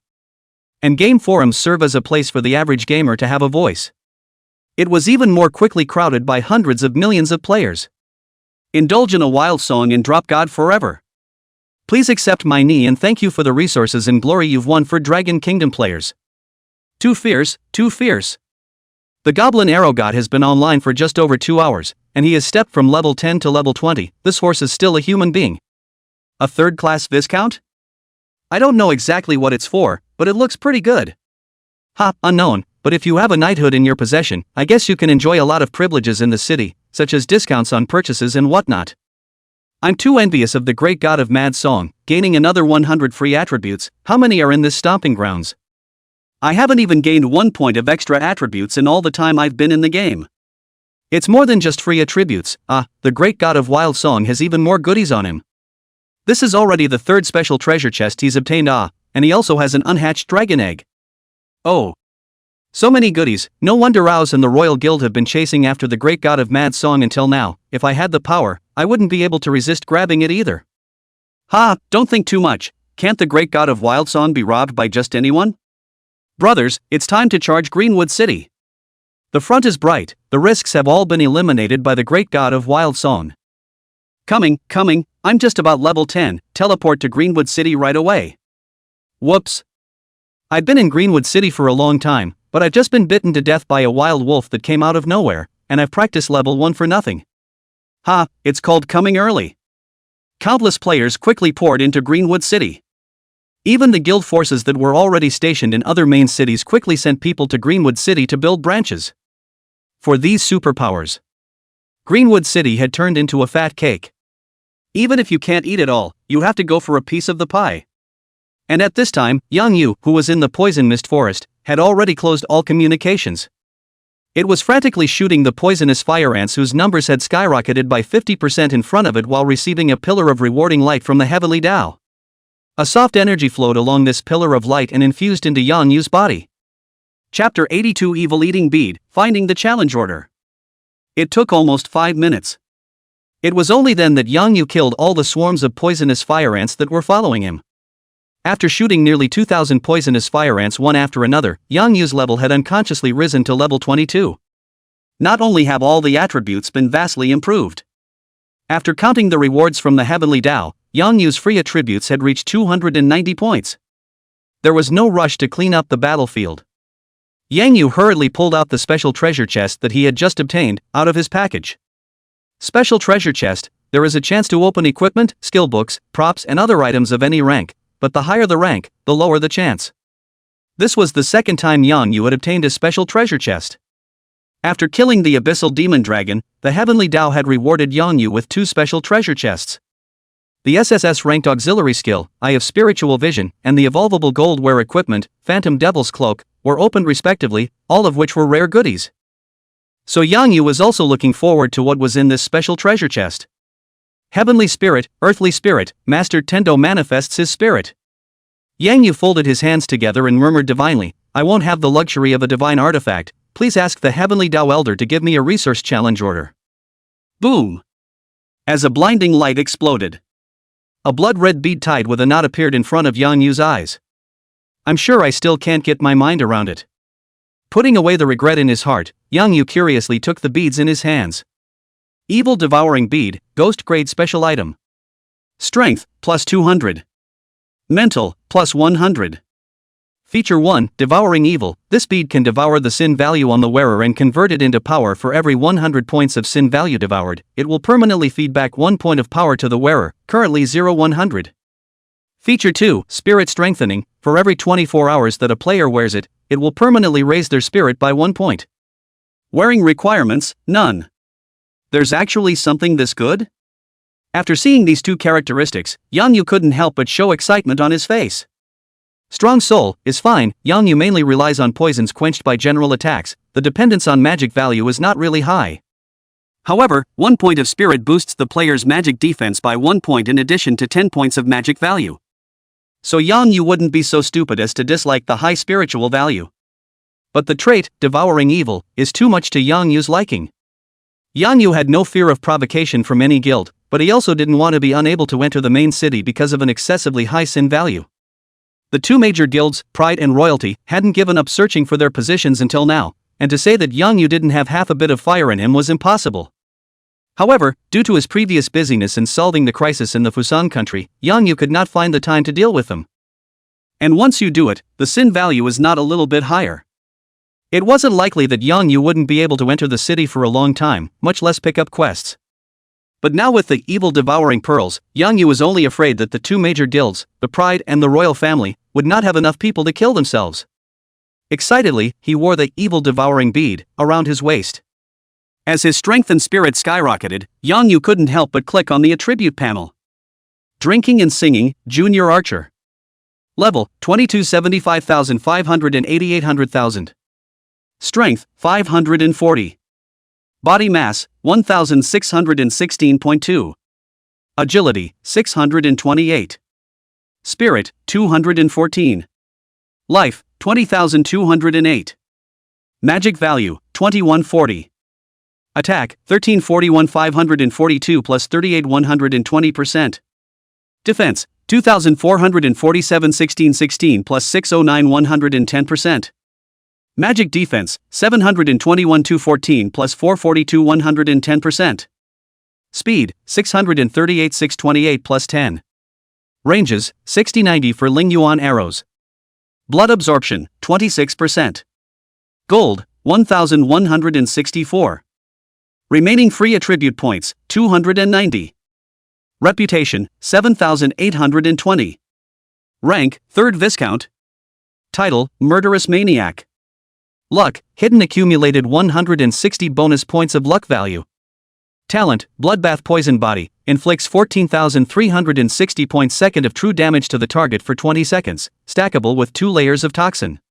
And game forums serve as a place for the average gamer to have a voice. It was even more quickly crowded by hundreds of millions of players. Indulge in a wild song and drop God forever. Please accept my knee and thank you for the resources and glory you've won for Dragon Kingdom players. Too fierce, too fierce. The Goblin Arrow God has been online for just over 2 hours, and he has stepped from level 10 to level 20. This horse is still a human being. A third-class Viscount? I don't know exactly what it's for, but it looks pretty good. Ha, unknown, but if you have a knighthood in your possession, I guess you can enjoy a lot of privileges in the city, such as discounts on purchases and whatnot. I'm too envious of the great god of Mad Song, gaining another 100 free attributes. How many are in this stomping grounds? I haven't even gained 1 point of extra attributes in all the time I've been in the game. It's more than just free attributes. The great god of Wild Song has even more goodies on him. This is already the 3rd special treasure chest he's obtained, and he also has an unhatched dragon egg. Oh. So many goodies, no wonder Rouse and the Royal Guild have been chasing after the great god of Mad Song until now. If I had the power, I wouldn't be able to resist grabbing it either. Ha, don't think too much. Can't the great god of Wild Song be robbed by just anyone? Brothers, it's time to charge Greenwood City. The front is bright, the risks have all been eliminated by the great god of Wild Song. Coming, I'm just about level 10, teleport to Greenwood City right away. Whoops. I've been in Greenwood City for a long time, but I've just been bitten to death by a wild wolf that came out of nowhere, and I've practiced level 1 for nothing. Ha, it's called coming early. Countless players quickly poured into Greenwood City. Even the guild forces that were already stationed in other main cities quickly sent people to Greenwood City to build branches. For these superpowers, Greenwood City had turned into a fat cake. Even if you can't eat it all, you have to go for a piece of the pie. And at this time, Yang Yu, who was in the poison mist forest, had already closed all communications. It was frantically shooting the poisonous fire ants whose numbers had skyrocketed by 50% in front of it while receiving a pillar of rewarding light from the heavenly Tao. A soft energy flowed along this pillar of light and infused into Yang Yu's body. Chapter 82 Evil Eating Bead, Finding the Challenge Order. It took almost 5 minutes. It was only then that Yang Yu killed all the swarms of poisonous fire ants that were following him. After shooting nearly 2,000 poisonous fire ants one after another, Yang Yu's level had unconsciously risen to level 22. Not only have all the attributes been vastly improved. After counting the rewards from the heavenly Tao, Yang Yu's free attributes had reached 290 points. There was no rush to clean up the battlefield. Yang Yu hurriedly pulled out the special treasure chest that he had just obtained out of his package. Special treasure chest, there is a chance to open equipment, skill books, props and other items of any rank, but the higher the rank, the lower the chance. This was the second time Yang Yu had obtained a special treasure chest. After killing the abyssal demon dragon, the heavenly Tao had rewarded Yang Yu with 2 special treasure chests. The SSS ranked auxiliary skill, Eye of Spiritual Vision, and the evolvable gold wear equipment, Phantom Devil's Cloak, were opened respectively, all of which were rare goodies. So Yang Yu was also looking forward to what was in this special treasure chest. Heavenly Spirit, Earthly Spirit, Master Tendo manifests his spirit. Yang Yu folded his hands together and murmured divinely, I won't have the luxury of a divine artifact, please ask the Heavenly Tao Elder to give me a resource challenge order. Boom! As a blinding light exploded. A blood-red bead tied with a knot appeared in front of Yang Yu's eyes. I'm sure I still can't get my mind around it. Putting away the regret in his heart, Yang Yu curiously took the beads in his hands. Evil Devouring Bead, Ghost Grade Special Item. Strength, plus 200. Mental, plus 100. Feature 1, Devouring Evil. This bead can devour the sin value on the wearer and convert it into power for every 100 points of sin value devoured. It will permanently feed back 1 point of power to the wearer, currently 0-100. Feature 2, Spirit Strengthening. For every 24 hours that a player wears it, it will permanently raise their spirit by 1 point. Wearing requirements, none. There's actually something this good? After seeing these 2 characteristics, Yang Yu couldn't help but show excitement on his face. Strong Soul is fine. Yang Yu mainly relies on poisons quenched by general attacks. The dependence on magic value is not really high. However, 1 point of spirit boosts the player's magic defense by 1 point in addition to 10 points of magic value. So Yang Yu wouldn't be so stupid as to dislike the high spiritual value. But the trait, devouring evil, is too much to Yang Yu's liking. Yang Yu had no fear of provocation from any guild, but he also didn't want to be unable to enter the main city because of an excessively high sin value. The two major guilds, Pride and Royalty, hadn't given up searching for their positions until now, and to say that Yang Yu didn't have half a bit of fire in him was impossible. However, due to his previous busyness in solving the crisis in the Fusan country, Yang Yu could not find the time to deal with them. And once you do it, the sin value is not a little bit higher. It wasn't likely that Yang Yu wouldn't be able to enter the city for a long time, much less pick up quests. But now with the evil devouring pearls, Yang Yu was only afraid that the two major guilds, the Pride and the Royal Family, would not have enough people to kill themselves. Excitedly, he wore the evil devouring bead around his waist. As his strength and spirit skyrocketed, Yang Yu couldn't help but click on the attribute panel. Drinking and Singing, Junior Archer. Level, 2275,500 and 8800,000. Strength, 540. Body mass, 1616.2. Agility, 628. Spirit, 214. Life, 20,208. Magic value, 2140. Attack, 1341,542 plus 38,120%. Defense, 2,447 1616 plus 609 110%. Magic defense, 721 214 plus 442 110%. Speed, 638 628 plus 10. Ranges, 60-90 for Ling Yuan arrows. Blood absorption, 26%. Gold, 1,164. Remaining free attribute points, 290. Reputation, 7,820. Rank, 3rd Viscount. Title, Murderous Maniac. Luck, hidden accumulated 160 bonus points of luck value. Talent, Bloodbath Poison Body, inflicts 14,360 points second of true damage to the target for 20 seconds, stackable with 2 layers of toxin.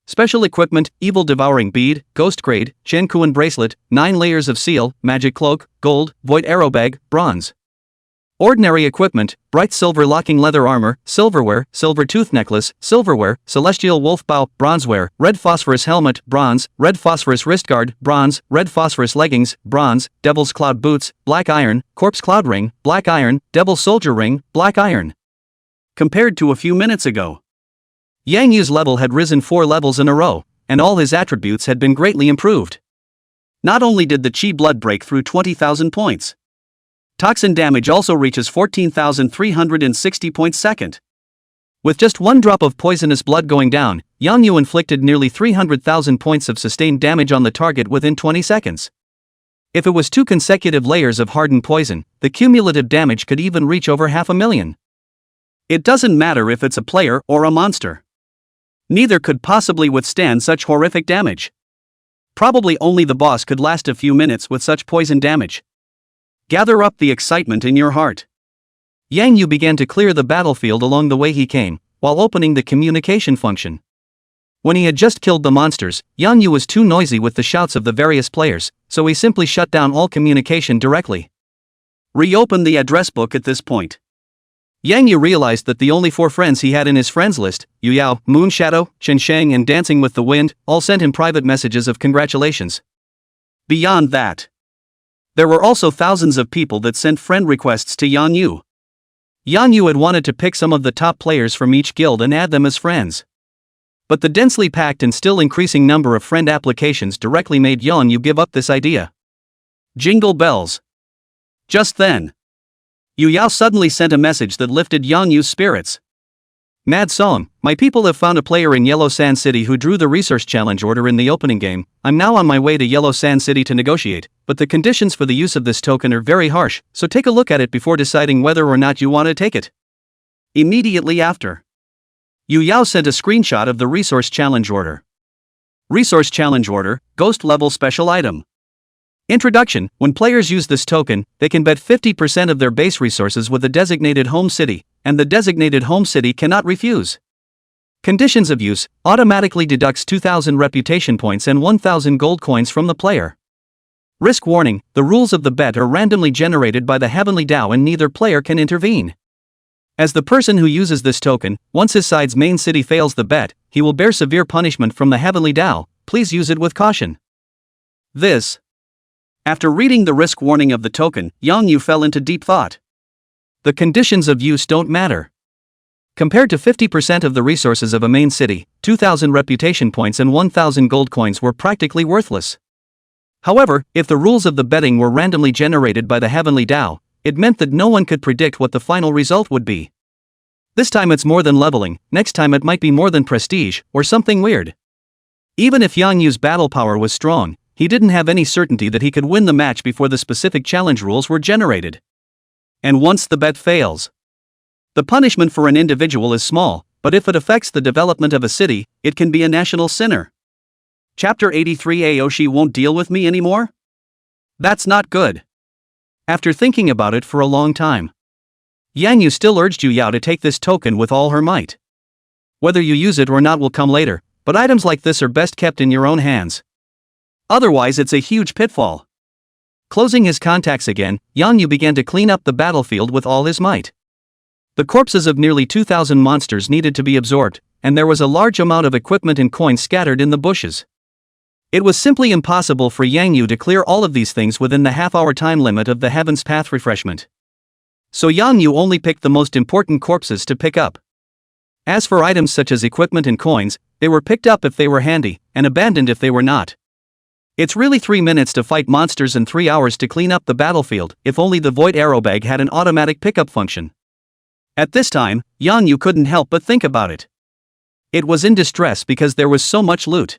Special equipment, Evil Devouring Bead, Ghost Grade, Shenkuan Bracelet, 9 layers of seal, Magic Cloak, Gold, Void Arrow Bag, Bronze. Ordinary equipment, Bright Silver Locking Leather Armor, Silverware, Silver Tooth Necklace, Silverware, Celestial Wolf Bow, Bronzeware, Red Phosphorus Helmet, Bronze, Red Phosphorus Wristguard, Bronze, Red Phosphorus Leggings, Bronze, Devil's Cloud Boots, Black Iron, Corpse Cloud Ring, Black Iron, Devil Soldier Ring, Black Iron. Compared to a few minutes ago, Yang Yu's level had risen 4 levels in a row, and all his attributes had been greatly improved. Not only did the Chi blood break through 20,000 points, toxin damage also reaches 14,360 points second. With just 1 drop of poisonous blood going down, Yang Yu inflicted nearly 300,000 points of sustained damage on the target within 20 seconds. If it was 2 consecutive layers of hardened poison, the cumulative damage could even reach over 500,000. It doesn't matter if it's a player or a monster. Neither could possibly withstand such horrific damage. Probably only the boss could last a few minutes with such poison damage. Gather up the excitement in your heart. Yang Yu began to clear the battlefield along the way he came, while opening the communication function. When he had just killed the monsters, Yang Yu was too noisy with the shouts of the various players, so he simply shut down all communication directly. Reopen the address book at this point. Yang Yu realized that the only 4 friends he had in his friends list, Yu Yao, Moon Shadow, Chen Shang and Dancing with the Wind, all sent him private messages of congratulations. Beyond that, there were also thousands of people that sent friend requests to Yang Yu. Yang Yu had wanted to pick some of the top players from each guild and add them as friends. But the densely packed and still increasing number of friend applications directly made Yang Yu give up this idea. Jingle bells. Just then, Yu Yao suddenly sent a message that lifted Yang Yu's spirits. Mad Song, my people have found a player in Yellow Sand City who drew the resource challenge order in the opening game. I'm now on my way to Yellow Sand City to negotiate, but the conditions for the use of this token are very harsh, so take a look at it before deciding whether or not you want to take it. Immediately after, Yu Yao sent a screenshot of the resource challenge order. Resource challenge order, Ghost level special item. Introduction: when players use this token, they can bet 50% of their base resources with a designated home city, and the designated home city cannot refuse. Conditions of use: automatically deducts 2,000 reputation points and 1,000 gold coins from the player. Risk warning: the rules of the bet are randomly generated by the Heavenly Dao and neither player can intervene. As the person who uses this token, once his side's main city fails the bet, he will bear severe punishment from the Heavenly Dao. Please use it with caution. After reading the risk warning of the token, Yang Yu fell into deep thought. The conditions of use don't matter. Compared to 50% of the resources of a main city, 2,000 reputation points and 1,000 gold coins were practically worthless. However, if the rules of the betting were randomly generated by the Heavenly Dao, it meant that no one could predict what the final result would be. This time it's more than leveling, next time it might be more than prestige, or something weird. Even if Yang Yu's battle power was strong, he didn't have any certainty that he could win the match before the specific challenge rules were generated. And once the bet fails, the punishment for an individual is small, but if it affects the development of a city, it can be a national sinner. Chapter 83. Aoshi won't deal with me anymore? That's not good. After thinking about it for a long time, Yang Yu still urged Yu Yao to take this token with all her might. Whether you use it or not will come later, but items like this are best kept in your own hands. Otherwise it's a huge pitfall. Closing his contacts again, Yang Yu began to clean up the battlefield with all his might. The corpses of nearly 2,000 monsters needed to be absorbed, and there was a large amount of equipment and coins scattered in the bushes. It was simply impossible for Yang Yu to clear all of these things within the half-hour time limit of the Heaven's Path refreshment. So Yang Yu only picked the most important corpses to pick up. As for items such as equipment and coins, they were picked up if they were handy, and abandoned if they were not. It's really 3 minutes to fight monsters and 3 hours to clean up the battlefield, if only the Void Arrow Bag had an automatic pickup function. At this time, Yang Yu couldn't help but think about it. It was in distress because there was so much loot.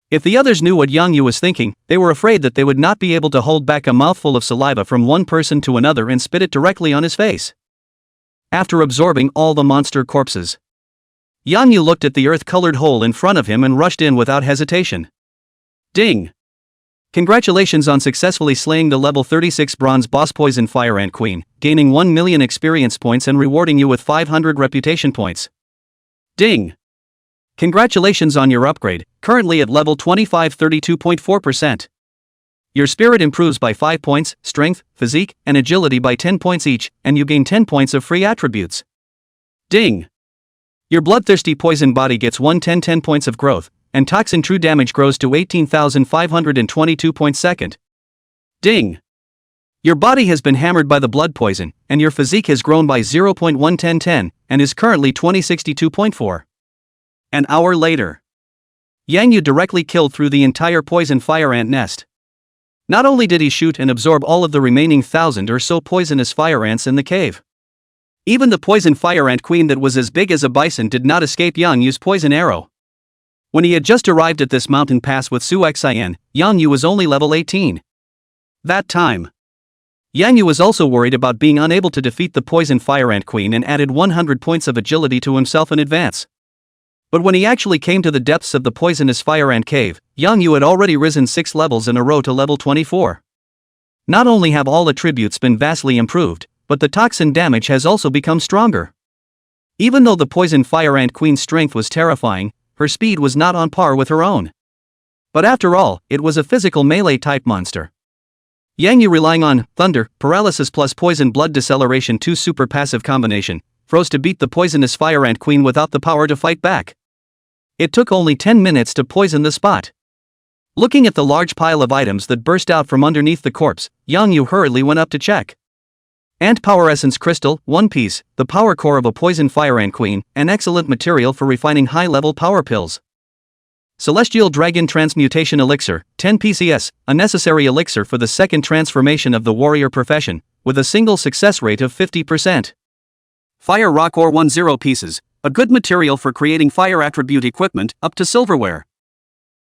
If the others knew what Yang Yu was thinking, they were afraid that they would not be able to hold back a mouthful of saliva from one person to another and spit it directly on his face. After absorbing all the monster corpses, Yang Yu looked at the earth-colored hole in front of him and rushed in without hesitation. Ding! Congratulations on successfully slaying the level 36 bronze boss Poison Fire Ant Queen, gaining 1 million experience points and rewarding you with 500 reputation points. Ding! Congratulations on your upgrade, currently at level 25, 32.4%. Your spirit improves by 5 points, strength, physique, and agility by 10 points each, and you gain 10 points of free attributes. Ding! Your bloodthirsty poison body gets 10 points of growth, and toxin true damage grows to 18,522 points second. Ding! Your body has been hammered by the blood poison, and your physique has grown by 0.11010, and is currently 2062.4. An hour later, Yang Yu directly killed through the entire poison fire ant nest. Not only did he shoot and absorb all of the remaining 1,000 or so poisonous fire ants in the cave, even the poison fire ant queen that was as big as a bison did not escape Yang Yu's poison arrow. When he had just arrived at this mountain pass with Su Xian, Yang Yu was only level 18. That time, Yang Yu was also worried about being unable to defeat the poison fire ant queen and added 100 points of agility to himself in advance. But when he actually came to the depths of the poisonous fire ant cave, Yang Yu had already risen 6 levels in a row to level 24. Not only have all attributes been vastly improved, but the toxin damage has also become stronger. Even though the poison fire ant queen's strength was terrifying, her speed was not on par with her own. But after all, it was a physical melee-type monster. Yang Yu, relying on Thunder, Paralysis plus Poison Blood Deceleration 2 super passive combination, froze to beat the poisonous fire ant queen without the power to fight back. It took only 10 minutes to poison the spot. Looking at the large pile of items that burst out from underneath the corpse, Yang Yu hurriedly went up to check. Ant Power Essence Crystal, 1 piece, the power core of a poison fire ant queen, an excellent material for refining high-level power pills. Celestial Dragon Transmutation Elixir, 10 PCS, a necessary elixir for the second transformation of the warrior profession, with a single success rate of 50%. Fire Rock Ore 10 pieces, a good material for creating fire attribute equipment, up to silverware.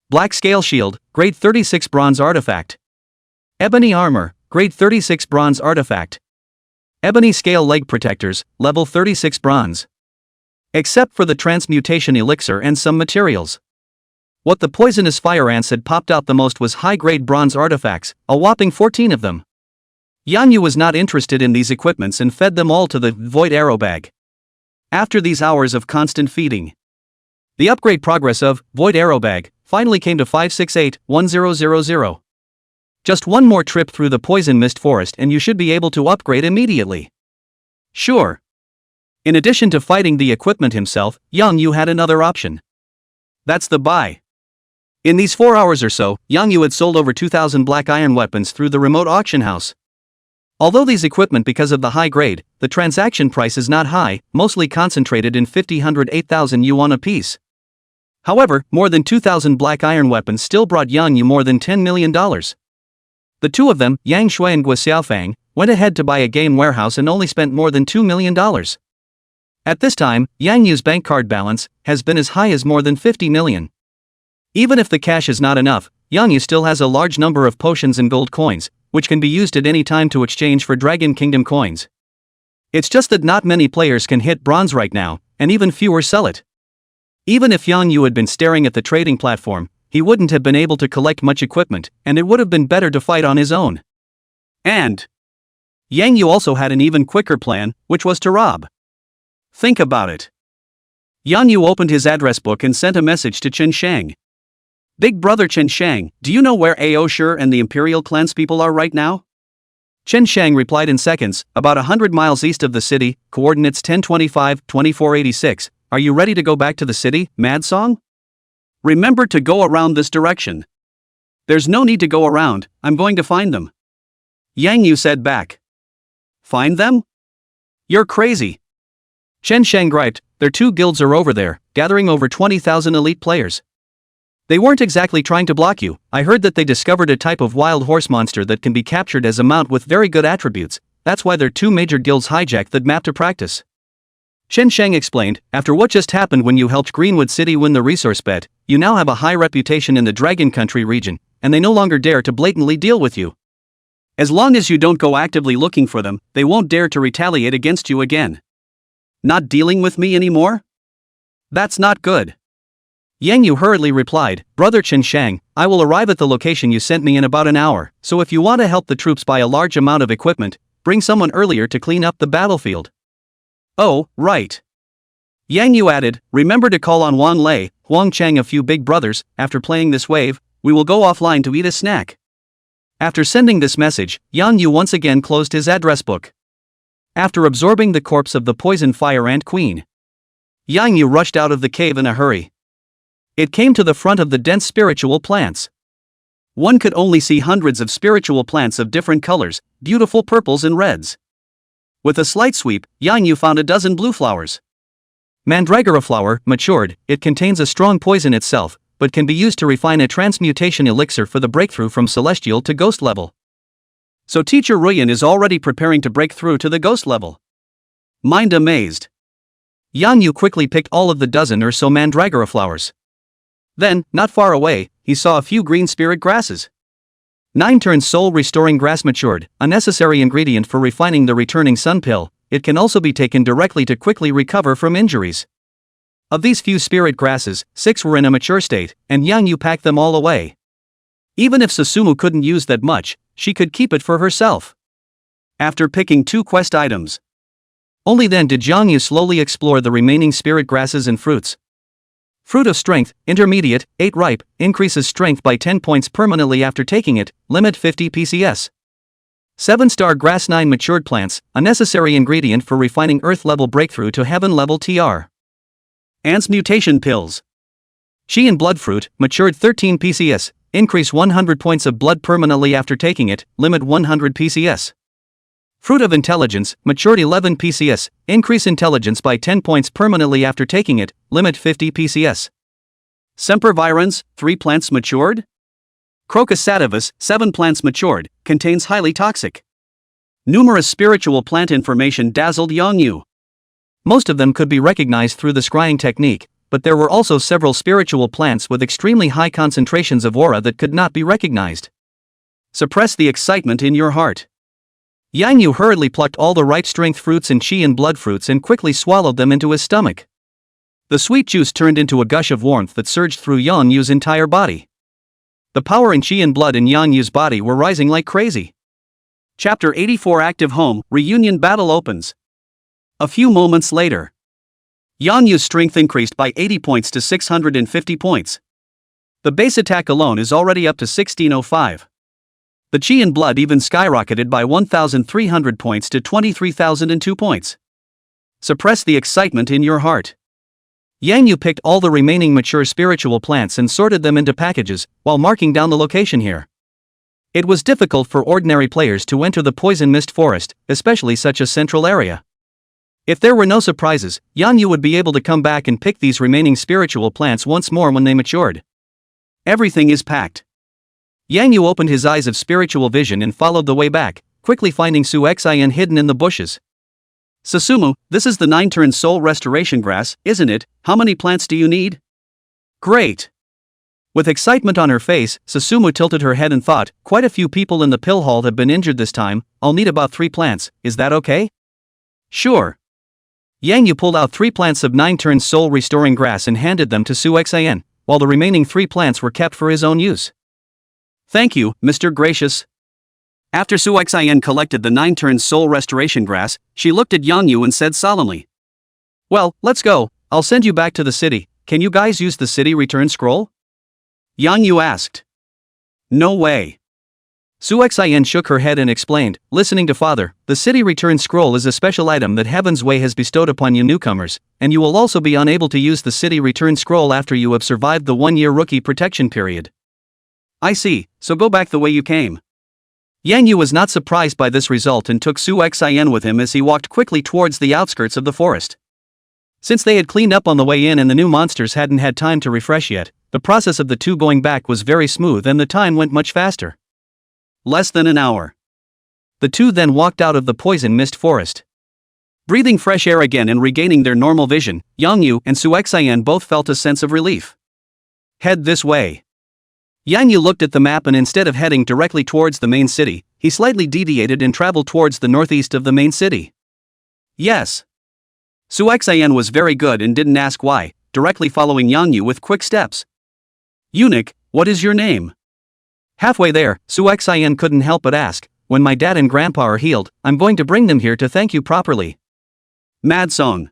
Black Scale Shield, grade 36 bronze artifact. Ebony Armor, grade 36 bronze artifact. Ebony Scale Leg Protectors, level 36 bronze. Except for the transmutation elixir and some materials. What the poisonous fire ants had popped out the most was high-grade bronze artifacts, a whopping 14 of them. Yang Yu was not interested in these equipments and fed them all to the Void Arrow Bag. After these hours of constant feeding, the upgrade progress of Void Arrow Bag finally came to 568-1000. Just one more trip through the poison mist forest and you should be able to upgrade immediately. Sure. In addition to fighting the equipment himself, Yang Yu had another option. That's the buy. In these 4 hours or so, Yang Yu had sold over 2,000 black iron weapons through the remote auction house. Although these equipment because of the high grade, the transaction price is not high, mostly concentrated in 8,000 yuan apiece. However, more than 2,000 black iron weapons still brought Yang Yu more than $10 million. The two of them, Yang Shui and Guo Xiaofang, went ahead to buy a game warehouse and only spent more than $2 million. At this time, Yang Yu's bank card balance has been as high as more than 50 million. Even if the cash is not enough, Yang Yu still has a large number of potions and gold coins, which can be used at any time to exchange for Dragon Kingdom coins. It's just that not many players can hit bronze right now, and even fewer sell it. Even if Yang Yu had been staring at the trading platform, he wouldn't have been able to collect much equipment, and it would have been better to fight on his own. And Yang Yu also had an even quicker plan, which was to rob. Think about it. Yang Yu opened his address book and sent a message to Chen Shang. Big brother Chen Shang, do you know where Aoshur and the Imperial Clans people are right now? Chen Shang replied in seconds, about 100 miles east of the city, coordinates 1025-2486, are you ready to go back to the city, Mad Song? Remember to go around this direction. There's no need to go around, I'm going to find them. Yang Yu said back. Find them? You're crazy. Chen Shang griped, their two guilds are over there, gathering over 20,000 elite players. They weren't exactly trying to block you, I heard that they discovered a type of wild horse monster that can be captured as a mount with very good attributes, that's why their two major guilds hijacked that map to practice. Chen Shang explained, after what just happened when you helped Greenwood City win the resource bet, you now have a high reputation in the Dragon Country region, and they no longer dare to blatantly deal with you. As long as you don't go actively looking for them, they won't dare to retaliate against you again. Not dealing with me anymore? That's not good. Yang Yu hurriedly replied, Brother Chen Shang, I will arrive at the location you sent me in about an hour, so if you want to help the troops buy a large amount of equipment, bring someone earlier to clean up the battlefield. Oh, right. Yang Yu added, remember to call on Wang Lei, Huang Chang, a few big brothers, after playing this wave, we will go offline to eat a snack. After sending this message, Yang Yu once again closed his address book. After absorbing the corpse of the poison fire ant queen, Yang Yu rushed out of the cave in a hurry. It came to the front of the dense spiritual plants. One could only see hundreds of spiritual plants of different colors, beautiful purples and reds. With a slight sweep, Yang Yu found a dozen blue flowers. Mandragora flower, matured, it contains a strong poison itself, but can be used to refine a transmutation elixir for the breakthrough from celestial to ghost level. So Teacher Ruyan is already preparing to break through to the ghost level. Mind amazed. Yang Yu quickly picked all of the dozen or so mandragora flowers. Then, not far away, he saw a few green spirit grasses. 9 turns soul restoring grass matured, a necessary ingredient for refining the returning sun pill, it can also be taken directly to quickly recover from injuries. Of these few spirit grasses, 6 were in a mature state, and Yang Yu packed them all away. Even if Susumu couldn't use that much, she could keep it for herself. After picking 2 quest items, only then did Yang Yu slowly explore the remaining spirit grasses and fruits. Fruit of Strength, Intermediate, 8 ripe, increases strength by 10 points permanently after taking it, limit 50 PCS. 7-star grass 9 matured plants, a necessary ingredient for refining earth-level breakthrough to heaven-level TR. Ants mutation pills. She and blood fruit, matured 13 PCS, increase 100 points of blood permanently after taking it, limit 100 PCS. Fruit of Intelligence, matured 11 PCS, increase intelligence by 10 points permanently after taking it, limit 50 PCS. Sempervirens, 3 plants matured. Crocus sativus, 7 plants matured, contains highly toxic. Numerous spiritual plant information dazzled Yang Yu. Most of them could be recognized through the scrying technique, but there were also several spiritual plants with extremely high concentrations of aura that could not be recognized. Suppress the excitement in your heart. Yang Yu hurriedly plucked all the right strength fruits and chi and blood fruits and quickly swallowed them into his stomach. The sweet juice turned into a gush of warmth that surged through Yang Yu's entire body. The power in chi and blood in Yang Yu's body were rising like crazy. Chapter 84 Active Home, Reunion Battle opens. A few moments later, Yang Yu's strength increased by 80 points to 650 points. The base attack alone is already up to 1605. The chi and blood even skyrocketed by 1,300 points to 23,002 points. Suppress the excitement in your heart. Yang Yu picked all the remaining mature spiritual plants and sorted them into packages, while marking down the location here. It was difficult for ordinary players to enter the poison mist forest, especially such a central area. If there were no surprises, Yang Yu would be able to come back and pick these remaining spiritual plants once more when they matured. Everything is packed. Yang Yu opened his eyes of spiritual vision and followed the way back, quickly finding Su Xin hidden in the bushes. Susumu, this is the 9-turn soul restoration grass, isn't it? How many plants do you need? Great! With excitement on her face, Susumu tilted her head and thought, quite a few people in the pill hall have been injured this time, I'll need about 3 plants, is that okay? Sure. Yang Yu pulled out 3 plants of 9-turn soul restoring grass and handed them to Su Xin, while the remaining 3 plants were kept for his own use. Thank you, Mr. Gracious. After Su Xin collected the 9-turn soul restoration grass, she looked at Yang Yu and said solemnly, well, let's go, I'll send you back to the city, can you guys use the city return scroll? Yang Yu asked. No way. Su Xin shook her head and explained, listening to father, the city return scroll is a special item that Heaven's Way has bestowed upon you newcomers, and you will also be unable to use the city return scroll after you have survived the 1-year rookie protection period. I see, so go back the way you came. Yang Yu was not surprised by this result and took Su Xin with him as he walked quickly towards the outskirts of the forest. Since they had cleaned up on the way in and the new monsters hadn't had time to refresh yet, the process of the two going back was very smooth and the time went much faster. Less than an hour. The two then walked out of the poison mist forest. Breathing fresh air again and regaining their normal vision, Yang Yu and Su Xin both felt a sense of relief. Head this way. Yang Yu looked at the map and instead of heading directly towards the main city, he slightly deviated and traveled towards the northeast of the main city. Yes. Su Xin was very good and didn't ask why, directly following Yang Yu with quick steps. Eunuch, what is your name? Halfway there, Su Xin couldn't help but ask, when my dad and grandpa are healed, I'm going to bring them here to thank you properly. Mad song.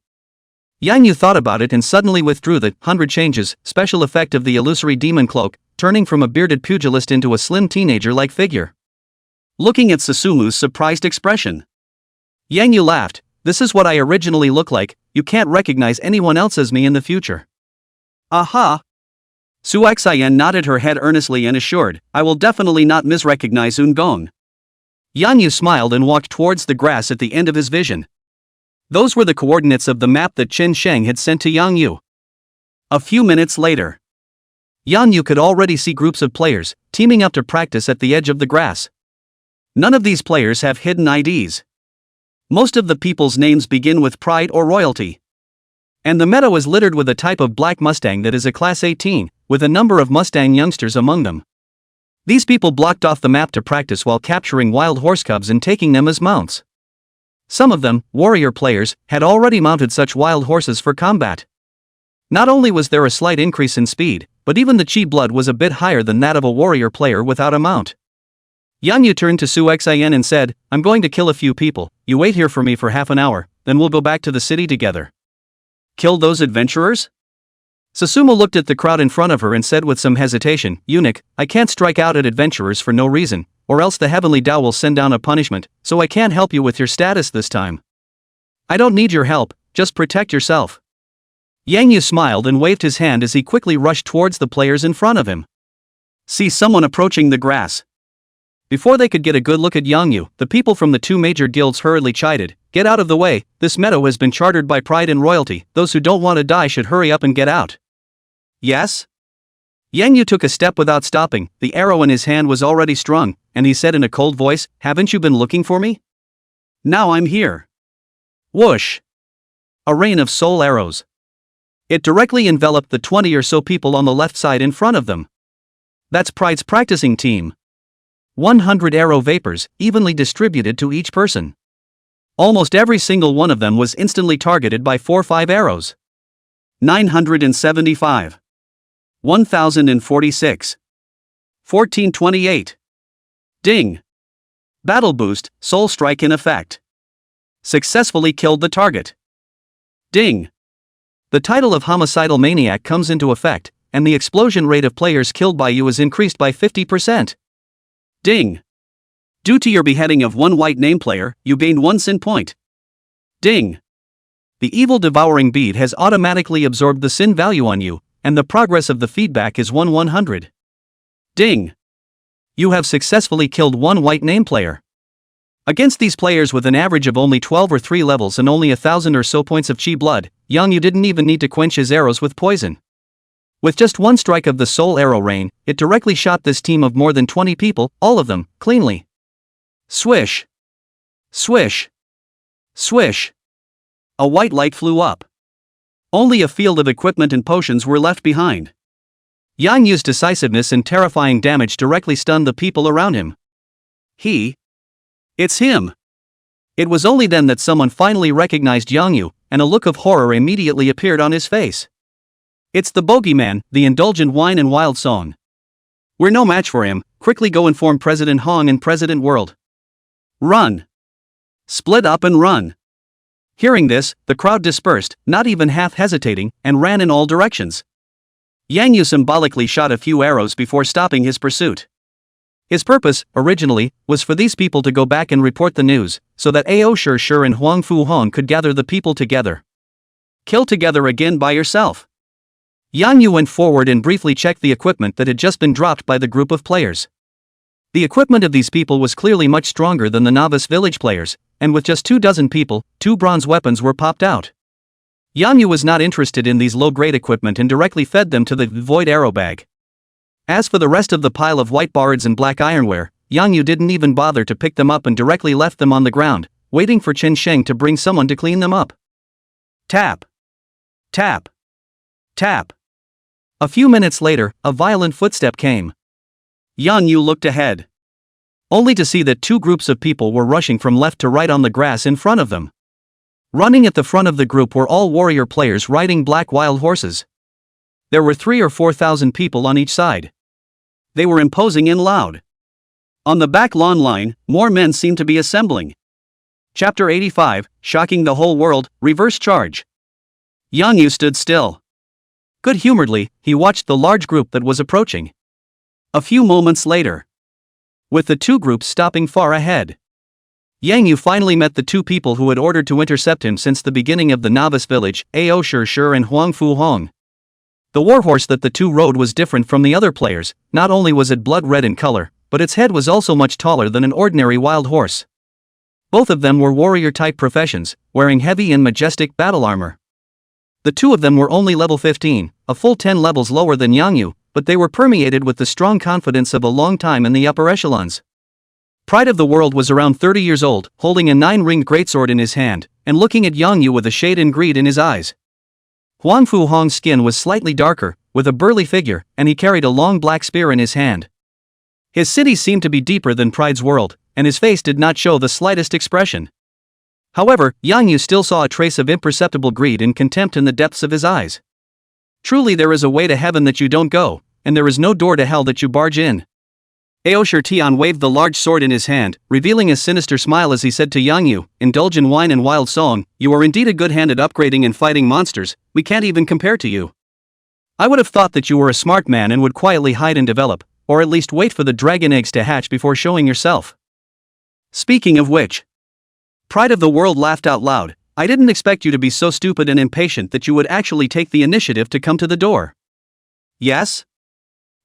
Yang Yu thought about it and suddenly withdrew the 100 changes special effect of the illusory demon cloak, turning from a bearded pugilist into a slim teenager-like figure. Looking at Susumu's surprised expression, Yang Yu laughed, this is what I originally look like, you can't recognize anyone else as me in the future. Aha! Su Xin nodded her head earnestly and assured, I will definitely not misrecognize Ungong. Yang Yu smiled and walked towards the grass at the end of his vision. Those were the coordinates of the map that Chen Sheng had sent to Yang Yu. A few minutes later, Yang Yu could already see groups of players, teaming up to practice at the edge of the grass. None of these players have hidden IDs. Most of the people's names begin with pride or royalty. And the meadow is littered with a type of black Mustang that is a Class 18, with a number of Mustang youngsters among them. These people blocked off the map to practice while capturing wild horse cubs and taking them as mounts. Some of them, warrior players, had already mounted such wild horses for combat. Not only was there a slight increase in speed, but even the chi blood was a bit higher than that of a warrior player without a mount. Yang Yu turned to Su Xin and said, I'm going to kill a few people, you wait here for me for half an hour, then we'll go back to the city together. Kill those adventurers? Susumu looked at the crowd in front of her and said with some hesitation, Eunuch, I can't strike out at adventurers for no reason, or else the heavenly Tao will send down a punishment, so I can't help you with your status this time. I don't need your help, just protect yourself. Yang Yu smiled and waved his hand as he quickly rushed towards the players in front of him. See someone approaching the grass. Before they could get a good look at Yang Yu, the people from the two major guilds hurriedly chided, get out of the way, this meadow has been chartered by pride and royalty, those who don't want to die should hurry up and get out. Yes? Yang Yu took a step without stopping, the arrow in his hand was already strung, and he said in a cold voice, haven't you been looking for me? Now I'm here. Whoosh! A rain of soul arrows. It directly enveloped the 20 or so people on the left side in front of them. That's Pride's practicing team. 100 arrow vapors, evenly distributed to each person. Almost every single one of them was instantly targeted by 4-5 arrows. 975. 1046. 1428. Ding. Battle boost, soul strike in effect. Successfully killed the target. Ding. The title of homicidal maniac comes into effect, and the explosion rate of players killed by you is increased by 50%. Ding. Due to your beheading of one white name player, you gained 1 sin point. Ding! The evil devouring bead has automatically absorbed the sin value on you, and the progress of the feedback is 1/100. Ding! You have successfully killed one white name player. Against these players with an average of only 12 or 3 levels and only 1,000 or so points of chi blood, Yang Yu didn't even need to quench his arrows with poison. With just one strike of the soul arrow rain, it directly shot this team of more than 20 people, all of them, cleanly. Swish! Swish! Swish! A white light flew up. Only a field of equipment and potions were left behind. Yang Yu's decisiveness and terrifying damage directly stunned the people around him. It's him! It was only then that someone finally recognized Yang Yu, and a look of horror immediately appeared on his face. It's the bogeyman, the indulgent whine and wild song. We're no match for him. Quickly go inform President Hong and President World. Run! Split up and run! Hearing this, the crowd dispersed, not even half hesitating, and ran in all directions. Yang Yu symbolically shot a few arrows before stopping his pursuit. His purpose, originally, was for these people to go back and report the news, so that Ao Shi and Huang Fu Hong could gather the people together. Kill together again by yourself. Yang Yu went forward and briefly checked the equipment that had just been dropped by the group of players. The equipment of these people was clearly much stronger than the novice village players, and with just 24 people, 2 bronze weapons were popped out. Yang Yu was not interested in these low-grade equipment and directly fed them to the void arrow bag. As for the rest of the pile of white barrens and black ironware, Yang Yu didn't even bother to pick them up and directly left them on the ground, waiting for Chen Sheng to bring someone to clean them up. Tap! Tap! Tap! A few minutes later, a violent footstep came. Yang Yu looked ahead, only to see that 2 groups of people were rushing from left to right on the grass in front of them. Running at the front of the group were all warrior players riding black wild horses. There were 3,000 or 4,000 people on each side. They were imposing and loud. On the back lawn line, more men seemed to be assembling. Chapter 85, Shocking the Whole World, Reverse Charge. Yang Yu stood still. Good-humoredly, he watched the large group that was approaching. A few moments later, with the 2 groups stopping far ahead, Yang Yu finally met the 2 people who had ordered to intercept him since the beginning of the novice village, Ao Shi and Huang Fu Hong. The warhorse that the 2 rode was different from the other players. Not only was it blood red in color, but its head was also much taller than an ordinary wild horse. Both of them were warrior-type professions, wearing heavy and majestic battle armor. The 2 of them were only level 15, a full 10 levels lower than Yang Yu, but they were permeated with the strong confidence of a long time in the upper echelons. Pride of the World was around 30 years old, holding a 9-ringed greatsword in his hand, and looking at Yang Yu with a shade and greed in his eyes. Huang Fu Hong's skin was slightly darker, with a burly figure, and he carried a long black spear in his hand. His city seemed to be deeper than Pride's world, and his face did not show the slightest expression. However, Yang Yu still saw a trace of imperceptible greed and contempt in the depths of his eyes. Truly there is a way to heaven that you don't go, and there is no door to hell that you barge in. Ao Shi Tian waved the large sword in his hand, revealing a sinister smile as he said to Yang Yu, "Indulge in wine and wild song, you are indeed a good hand at upgrading and fighting monsters, we can't even compare to you. I would have thought that you were a smart man and would quietly hide and develop, or at least wait for the dragon eggs to hatch before showing yourself." Speaking of which, Pride of the World laughed out loud. "I didn't expect you to be so stupid and impatient that you would actually take the initiative to come to the door." Yes?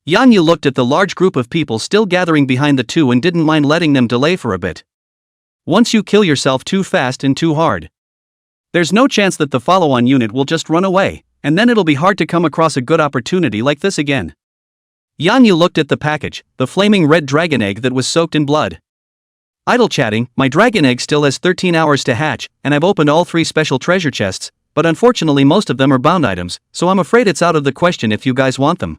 Yang Yu looked at the large group of people still gathering behind the 2 and didn't mind letting them delay for a bit. Once you kill yourself too fast and too hard, there's no chance that the follow-on unit will just run away, and then it'll be hard to come across a good opportunity like this again. Yang Yu looked at the package, the flaming red dragon egg that was soaked in blood. Idle chatting, my dragon egg still has 13 hours to hatch, and I've opened all 3 special treasure chests, but unfortunately most of them are bound items, so I'm afraid it's out of the question if you guys want them.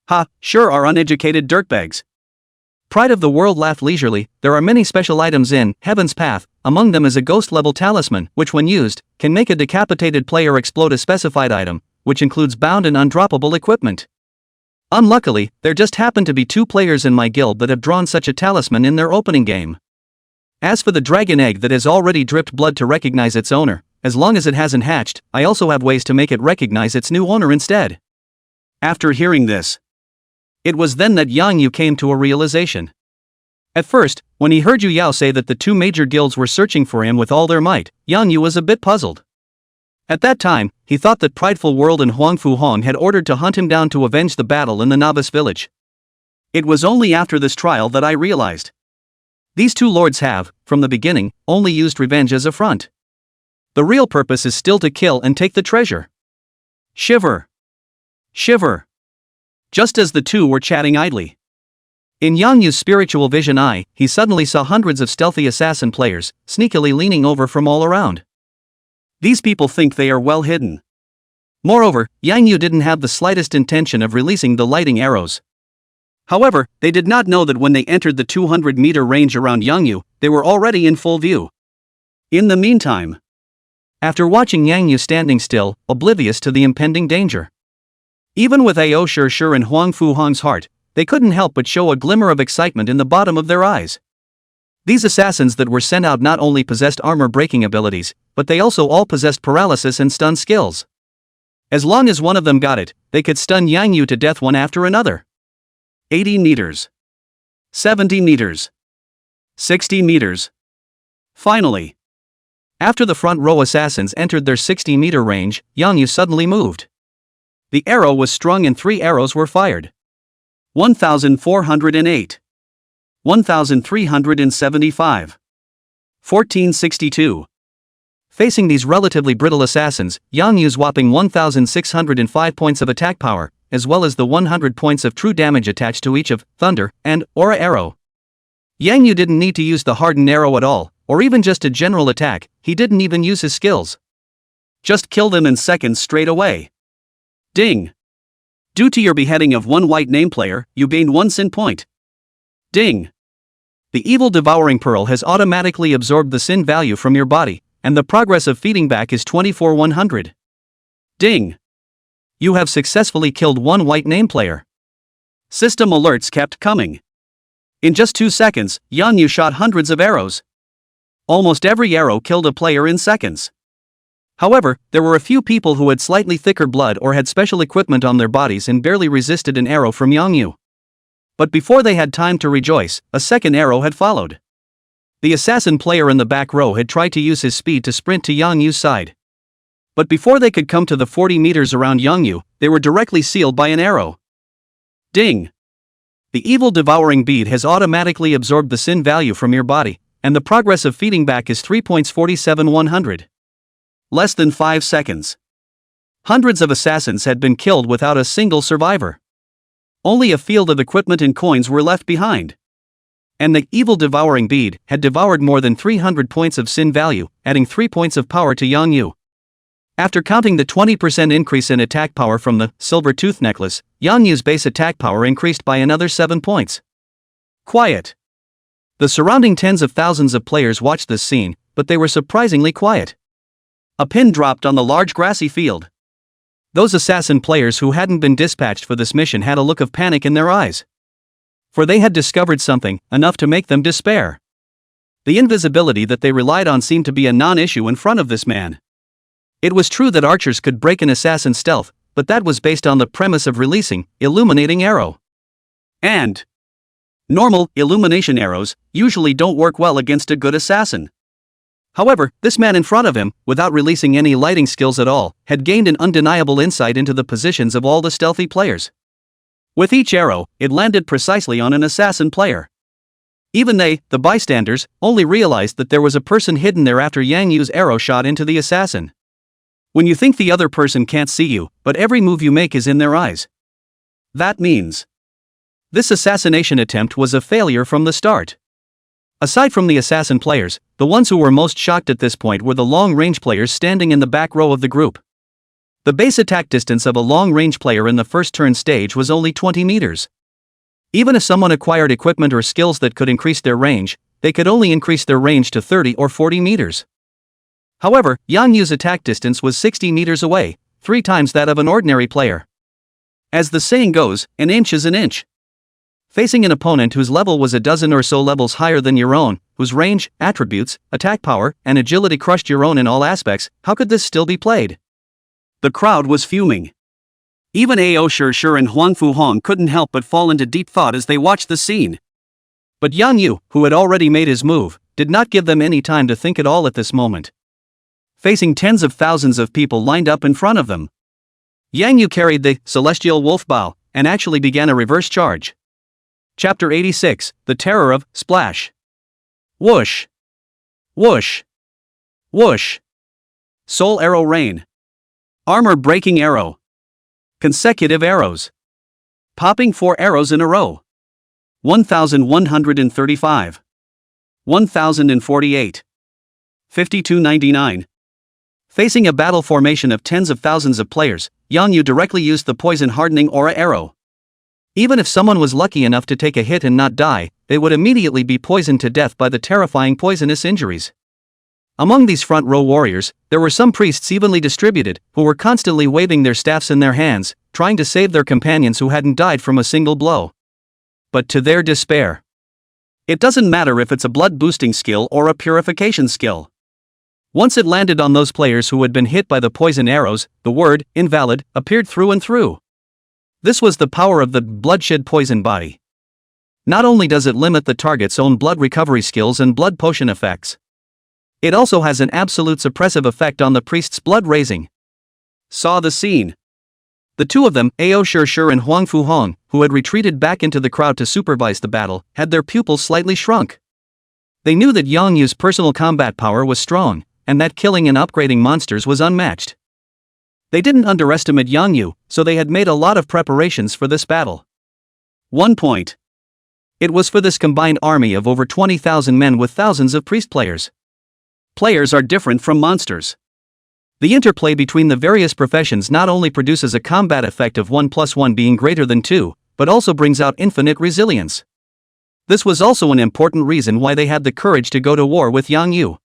Ha, sure are uneducated dirtbags. Pride of the World laughed leisurely. There are many special items in Heaven's Path, among them is a ghost-level talisman, which when used, can make a decapitated player explode a specified item, which includes bound and undroppable equipment. Unluckily, there just happen to be 2 players in my guild that have drawn such a talisman in their opening game. As for the dragon egg that has already dripped blood to recognize its owner, as long as it hasn't hatched, I also have ways to make it recognize its new owner instead. After hearing this, it was then that Yang Yu came to a realization. At first, when he heard Yu Yao say that the two major guilds were searching for him with all their might, Yang Yu was a bit puzzled. At that time, he thought that Prideful World and Huang Fu Hong had ordered to hunt him down to avenge the battle in the novice village. It was only after this trial that I realized. These two lords have, from the beginning, only used revenge as a front. The real purpose is still to kill and take the treasure. Shiver. Shiver. Just as the two were chatting idly. In Yang Yu's spiritual vision eye, he suddenly saw hundreds of stealthy assassin players, sneakily leaning over from all around. These people think they are well hidden. Moreover, Yang Yu didn't have the slightest intention of releasing the lighting arrows. However, they did not know that when they entered the 200-meter range around Yang Yu, they were already in full view. In the meantime, after watching Yang Yu standing still, oblivious to the impending danger, even with Ao Shi and Huang Fu Hong's heart, they couldn't help but show a glimmer of excitement in the bottom of their eyes. These assassins that were sent out not only possessed armor-breaking abilities, but they also all possessed paralysis and stun skills. As long as one of them got it, they could stun Yang Yu to death one after another. 80 meters. 70 meters. 60 meters. Finally, after the front row assassins entered their 60-meter range, Yang Yu suddenly moved. The arrow was strung and 3 arrows were fired. 1,408. 1,375. 1462. Facing these relatively brittle assassins, Yang Yu's whopping 1,605 points of attack power, as well as the 100 points of true damage attached to each of Thunder and Aura arrow. Yang Yu didn't need to use the hardened arrow at all, or even just a general attack. He didn't even use his skills. Just kill them in seconds straight away. Ding. Due to your beheading of one white name player, you gained 1 sin point. Ding. The evil devouring pearl has automatically absorbed the sin value from your body, and the progress of feeding back is 24/100. Ding. You have successfully killed one white name player. System alerts kept coming. In just 2 seconds, Yang Yu shot hundreds of arrows. Almost every arrow killed a player in seconds. However, there were a few people who had slightly thicker blood or had special equipment on their bodies and barely resisted an arrow from Yang Yu. But before they had time to rejoice, a second arrow had followed. The assassin player in the back row had tried to use his speed to sprint to Yang Yu's side. But before they could come to the 40 meters around Yang Yu, they were directly sealed by an arrow. Ding. The evil devouring bead has automatically absorbed the sin value from your body, and the progress of feeding back is 3.47/100. Less than 5 seconds. Hundreds of assassins had been killed without a single survivor. Only a field of equipment and coins were left behind. And the evil devouring bead had devoured more than 300 points of sin value, adding 3 points of power to Yang Yu. After counting the 20% increase in attack power from the silver tooth necklace, Yang Yu's base attack power increased by another 7 points. Quiet. The surrounding tens of thousands of players watched this scene, but they were surprisingly quiet. A pin dropped on the large grassy field. Those assassin players who hadn't been dispatched for this mission had a look of panic in their eyes. For they had discovered something, enough to make them despair. The invisibility that they relied on seemed to be a non-issue in front of this man. It was true that archers could break an assassin's stealth, but that was based on the premise of releasing illuminating arrow. And normal illumination arrows usually don't work well against a good assassin. However, this man in front of him, without releasing any lighting skills at all, had gained an undeniable insight into the positions of all the stealthy players. With each arrow, it landed precisely on an assassin player. Even they, the bystanders, only realized that there was a person hidden there after Yang Yu's arrow shot into the assassin. When you think the other person can't see you, but every move you make is in their eyes. That means this assassination attempt was a failure from the start. Aside from the assassin players, the ones who were most shocked at this point were the long-range players standing in the back row of the group. The base attack distance of a long-range player in the first turn stage was only 20 meters. Even if someone acquired equipment or skills that could increase their range, they could only increase their range to 30 or 40 meters. However, Yang Yu's attack distance was 60 meters away, 3 times that of an ordinary player. As the saying goes, an inch is an inch. Facing an opponent whose level was a dozen or so levels higher than your own, whose range, attributes, attack power, and agility crushed your own in all aspects, how could this still be played? The crowd was fuming. Even Ao Shi and Huang Fu Hong couldn't help but fall into deep thought as they watched the scene. But Yang Yu, who had already made his move, did not give them any time to think at all at this moment. Facing tens of thousands of people lined up in front of them, Yang Yu carried the celestial wolf bow and actually began a reverse charge. Chapter 86, The Terror of Splash. Whoosh! Whoosh! Whoosh! Soul arrow rain. Armor-breaking arrow. Consecutive arrows. Popping 4 arrows in a row. 1135. 1048. 5299. Facing a battle formation of tens of thousands of players, Yang Yu directly used the poison-hardening aura arrow. Even if someone was lucky enough to take a hit and not die, they would immediately be poisoned to death by the terrifying poisonous injuries. Among these front-row warriors, there were some priests evenly distributed, who were constantly waving their staffs in their hands, trying to save their companions who hadn't died from a single blow. But to their despair, it doesn't matter if it's a blood-boosting skill or a purification skill. Once it landed on those players who had been hit by the poison arrows, the word, invalid, appeared through and through. This was the power of the bloodshed poison body. Not only does it limit the target's own blood recovery skills and blood potion effects, it also has an absolute suppressive effect on the priest's blood raising. Saw the scene. The two of them, Ao Shishir and Huang Fuhong, who had retreated back into the crowd to supervise the battle, had their pupils slightly shrunk. They knew that Yang Yu's personal combat power was strong, and that killing and upgrading monsters was unmatched. They didn't underestimate Yang Yu, so they had made a lot of preparations for this battle. 1 point. It was for this combined army of over 20,000 men with thousands of priest players. Players are different from monsters. The interplay between the various professions not only produces a combat effect of 1 + 1 being greater than 2, but also brings out infinite resilience. This was also an important reason why they had the courage to go to war with Yang Yu.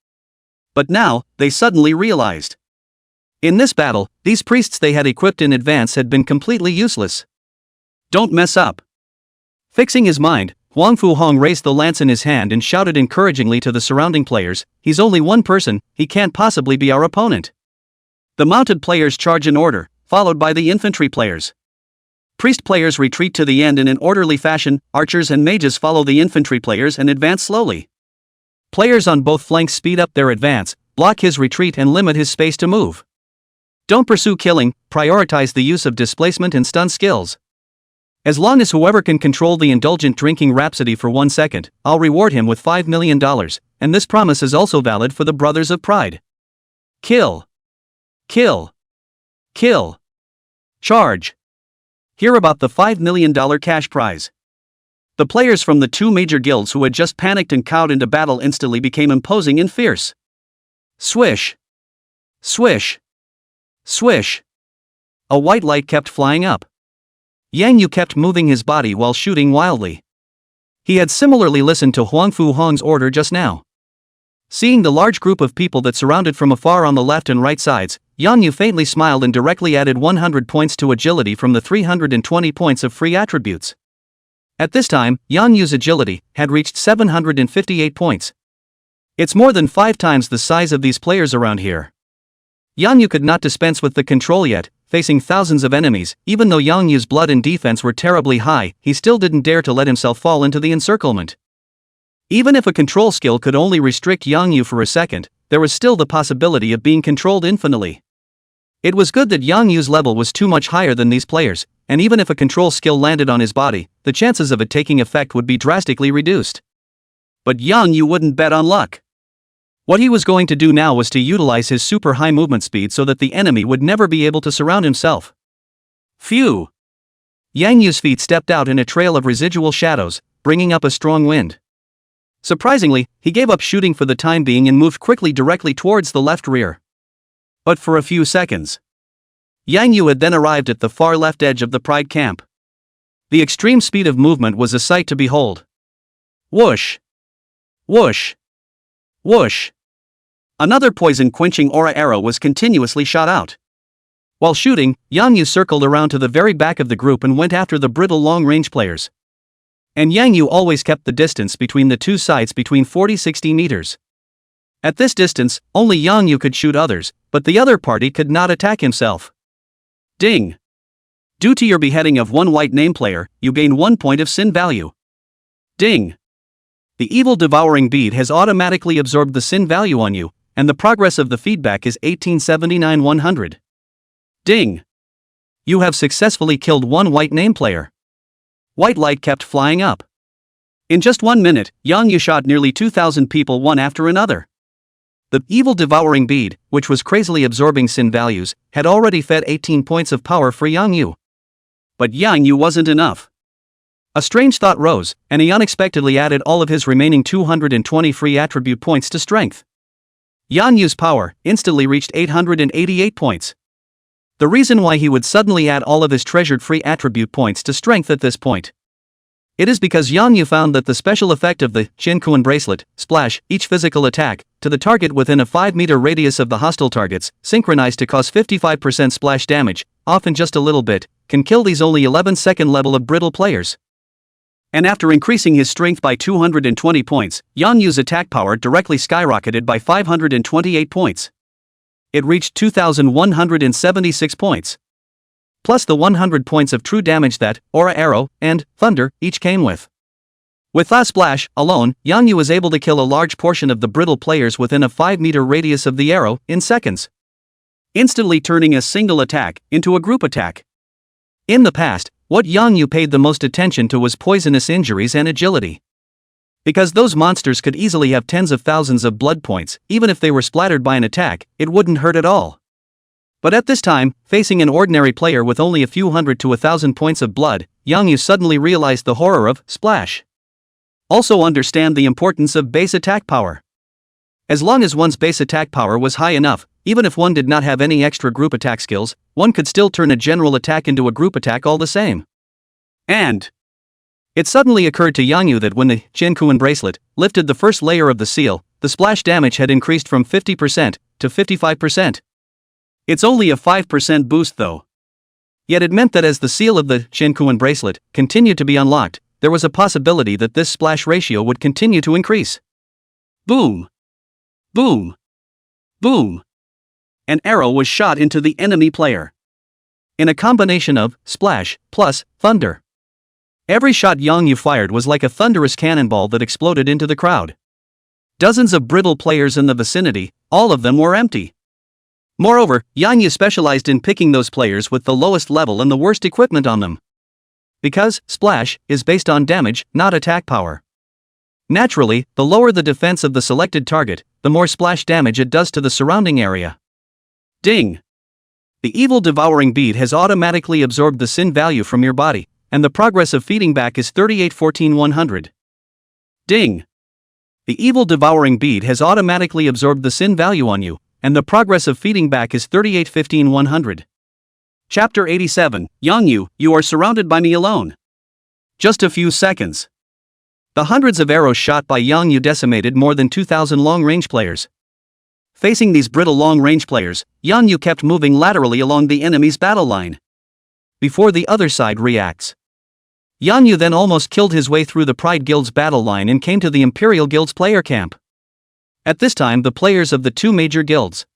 But now, they suddenly realized. In this battle, these priests they had equipped in advance had been completely useless. Don't mess up. Fixing his mind, Huang Fuhong raised the lance in his hand and shouted encouragingly to the surrounding players, "He's only one person, he can't possibly be our opponent." The mounted players charge in order, followed by the infantry players. Priest players retreat to the end in an orderly fashion, archers and mages follow the infantry players and advance slowly. Players on both flanks speed up their advance, block his retreat and limit his space to move. Don't pursue killing, prioritize the use of displacement and stun skills. As long as whoever can control the indulgent drinking rhapsody for 1 second, I'll reward him with $5 million, and this promise is also valid for the Brothers of Pride. Kill. Kill. Kill. Charge. Hear about the $5 million cash prize. The players from the 2 major guilds who had just panicked and cowed into battle instantly became imposing and fierce. Swish. Swish. Swish. A white light kept flying up. Yang Yu kept moving his body while shooting wildly. He had similarly listened to Huang Fuhong's order just now. Seeing the large group of people that surrounded from afar on the left and right sides, Yang Yu faintly smiled and directly added 100 points to agility from the 320 points of free attributes. At this time, Yang Yu's agility had reached 758 points. It's more than 5 times the size of these players around here. Yang Yu could not dispense with the control yet. Facing thousands of enemies, even though Yang Yu's blood and defense were terribly high, he still didn't dare to let himself fall into the encirclement. Even if a control skill could only restrict Yang Yu for a second, there was still the possibility of being controlled infinitely. It was good that Yang Yu's level was too much higher than these players, and even if a control skill landed on his body, the chances of it taking effect would be drastically reduced. But Yang Yu wouldn't bet on luck. What he was going to do now was to utilize his super high movement speed so that the enemy would never be able to surround himself. Phew! Yang Yu's feet stepped out in a trail of residual shadows, bringing up a strong wind. Surprisingly, he gave up shooting for the time being and moved quickly directly towards the left rear. But for a few seconds. Yang Yu had then arrived at the far left edge of the Pride camp. The extreme speed of movement was a sight to behold. Whoosh! Whoosh! Whoosh! Another poison-quenching aura arrow was continuously shot out. While shooting, Yang Yu circled around to the very back of the group and went after the brittle long-range players. And Yang Yu always kept the distance between the two sides between 40-60 meters. At this distance, only Yang Yu could shoot others, but the other party could not attack himself. Ding! Due to your beheading of one white name player, you gain 1 point of sin value. Ding! The evil devouring bead has automatically absorbed the sin value on you, and the progress of the feedback is 1879-100. Ding! You have successfully killed one white name player. White light kept flying up. In just 1 minute, Yang Yu shot nearly 2,000 people one after another. The evil devouring bead, which was crazily absorbing sin values, had already fed 18 points of power for Yang Yu. But Yang Yu wasn't enough. A strange thought rose, and he unexpectedly added all of his remaining 220 free attribute points to strength. Yang Yu's power instantly reached 888 points. The reason why he would suddenly add all of his treasured free attribute points to strength at this point. It is because Yang Yu found that the special effect of the Jinkuan bracelet, splash, each physical attack, to the target within a 5-meter radius of the hostile targets, synchronized to cause 55% splash damage, often just a little bit, can kill these only 11-second level of brittle players. And after increasing his strength by 220 points, Yang Yu's attack power directly skyrocketed by 528 points. It reached 2,176 points. Plus the 100 points of true damage that Aura Arrow and Thunder each came with. With that splash alone, Yang Yu was able to kill a large portion of the brittle players within a 5-meter radius of the arrow in seconds, instantly turning a single attack into a group attack. In the past, what Yang Yu paid the most attention to was poisonous injuries and agility. Because those monsters could easily have tens of thousands of blood points, even if they were splattered by an attack, it wouldn't hurt at all. But at this time, facing an ordinary player with only a few hundred to 1,000 points of blood, Yang Yu suddenly realized the horror of splash. Also understand the importance of base attack power. As long as one's base attack power was high enough, even if one did not have any extra group attack skills, one could still turn a general attack into a group attack all the same. And it suddenly occurred to Yang Yu that when the Jinkuan bracelet lifted the first layer of the seal, the splash damage had increased from 50% to 55%. It's only a 5% boost though. Yet it meant that as the seal of the Jinkuan bracelet continued to be unlocked, there was a possibility that this splash ratio would continue to increase. Boom! Boom! Boom! An arrow was shot into the enemy player. In a combination of splash plus thunder. Every shot Yang Yu fired was like a thunderous cannonball that exploded into the crowd. Dozens of brittle players in the vicinity, all of them were empty. Moreover, Yang Yu specialized in picking those players with the lowest level and the worst equipment on them. Because splash is based on damage, not attack power. Naturally, the lower the defense of the selected target, the more splash damage it does to the surrounding area. Ding! The evil devouring bead has automatically absorbed the sin value from your body, and the progress of feeding back is 38-14-100. Ding! The evil devouring bead has automatically absorbed the sin value on you, and the progress of feeding back is 38-15-100. Chapter 87, Yang Yu, you are surrounded by me alone. Just a few seconds. The hundreds of arrows shot by Yang Yu decimated more than 2,000 long-range players. Facing these brittle long-range players, Yang Yu kept moving laterally along the enemy's battle line. Before the other side reacts. Yang Yu then almost killed his way through the Pride Guild's battle line and came to the Imperial Guild's player camp. At this time the players of the two major guilds,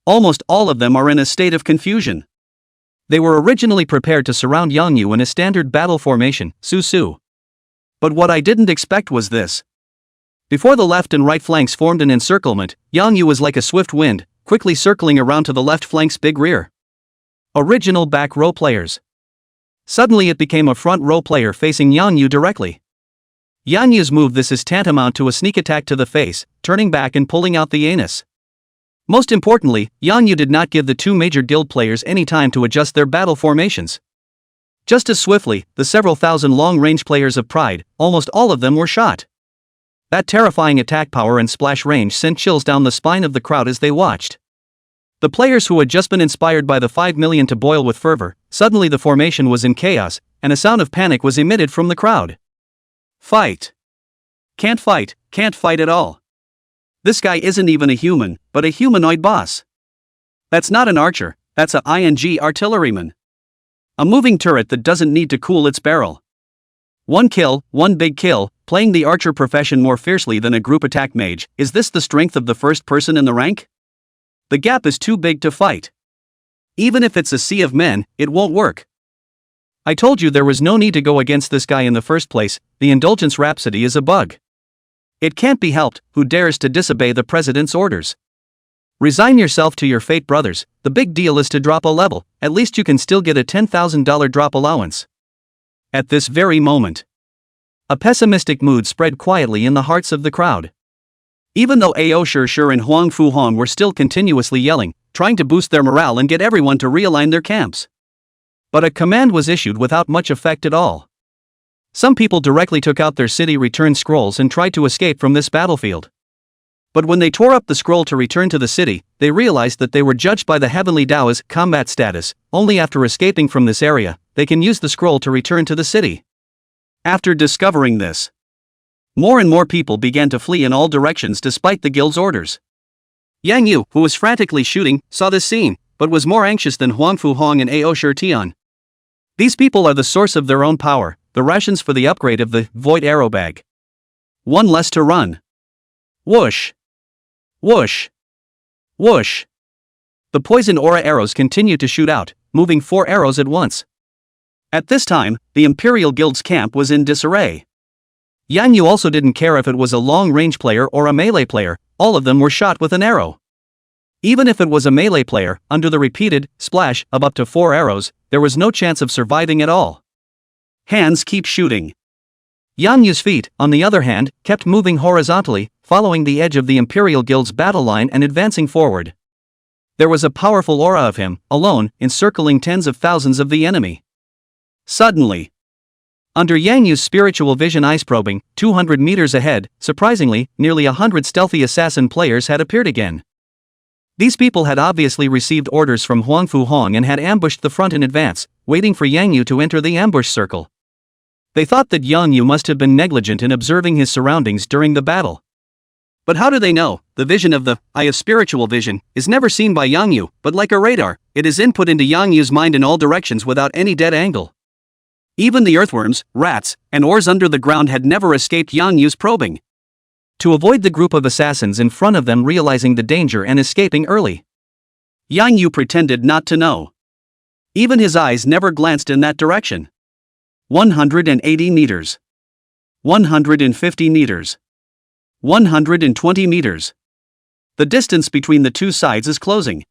almost all of them are in a state of confusion. They were originally prepared to surround Yang Yu in a standard battle formation, Su-Su. But what I didn't expect was this. Before the left and right flanks formed an encirclement, Yang Yu was like a swift wind, quickly circling around to the left flank's big rear. Original back row players. Suddenly it became a front row player facing Yang Yu directly. Yang Yu's move this is tantamount to a sneak attack to the face, turning back and pulling out the anus. Most importantly, Yang Yu did not give the two major guild players any time to adjust their battle formations. Just as swiftly, the several thousand long-range players of Pride, almost all of them were shot. That terrifying attack power and splash range sent chills down the spine of the crowd as they watched. The players who had just been inspired by the 5 million to boil with fervor, suddenly the formation was in chaos, and a sound of panic was emitted from the crowd. Fight. Can't fight at all. This guy isn't even a human, but a humanoid boss. That's not an archer, that's a ING artilleryman. A moving turret that doesn't need to cool its barrel. One kill, one big kill, playing the archer profession more fiercely than a group attack mage. Is this the strength of the first person in the rank? The gap is too big to fight. Even if it's a sea of men, it won't work. I told you there was no need to go against this guy in the first place. The indulgence rhapsody is a bug. It can't be helped, who dares to disobey the president's orders? Resign yourself to your fate, brothers. The big deal is to drop a level, at least you can still get a $10,000 drop allowance. At this very moment, a pessimistic mood spread quietly in the hearts of the crowd. Even though Ao Shi and Huang Fu Hong were still continuously yelling, trying to boost their morale and get everyone to realign their camps. But a command was issued without much effect at all. Some people directly took out their city return scrolls and tried to escape from this battlefield. But when they tore up the scroll to return to the city, they realized that they were judged by the Heavenly Tao as combat status. Only after escaping from this area, they can use the scroll to return to the city. After discovering this, more and more people began to flee in all directions despite the guild's orders. Yang Yu, who was frantically shooting, saw this scene, but was more anxious than Huang Fu Hong and Ao Shi Tian. These people are the source of their own power, the rations for the upgrade of the Void Arrow Bag. One less to run. Whoosh! Whoosh! Whoosh! The poison aura arrows continued to shoot out, moving 4 arrows at once. At this time, the Imperial Guild's camp was in disarray. Yang Yu also didn't care if it was a long-range player or a melee player, all of them were shot with an arrow. Even if it was a melee player, under the repeated splash of up to 4 arrows, there was no chance of surviving at all. Hands keep shooting. Yang Yu's feet, on the other hand, kept moving horizontally, following the edge of the Imperial Guild's battle line and advancing forward. There was a powerful aura of him, alone, encircling tens of thousands of the enemy. Suddenly, under Yang Yu's spiritual vision eyes probing, 200 meters ahead, surprisingly, nearly 100 stealthy assassin players had appeared again. These people had obviously received orders from Huang Fu Hong and had ambushed the front in advance, waiting for Yang Yu to enter the ambush circle. They thought that Yang Yu must have been negligent in observing his surroundings during the battle. But how do they know? The vision of the eye of spiritual vision is never seen by Yang Yu, but like a radar, it is input into Yang Yu's mind in all directions without any dead angle. Even the earthworms, rats, and ores under the ground had never escaped Yang Yu's probing. To avoid the group of assassins in front of them realizing the danger and escaping early, Yang Yu pretended not to know. Even his eyes never glanced in that direction. 180 meters. 150 meters. 120 meters. The distance between the two sides is closing.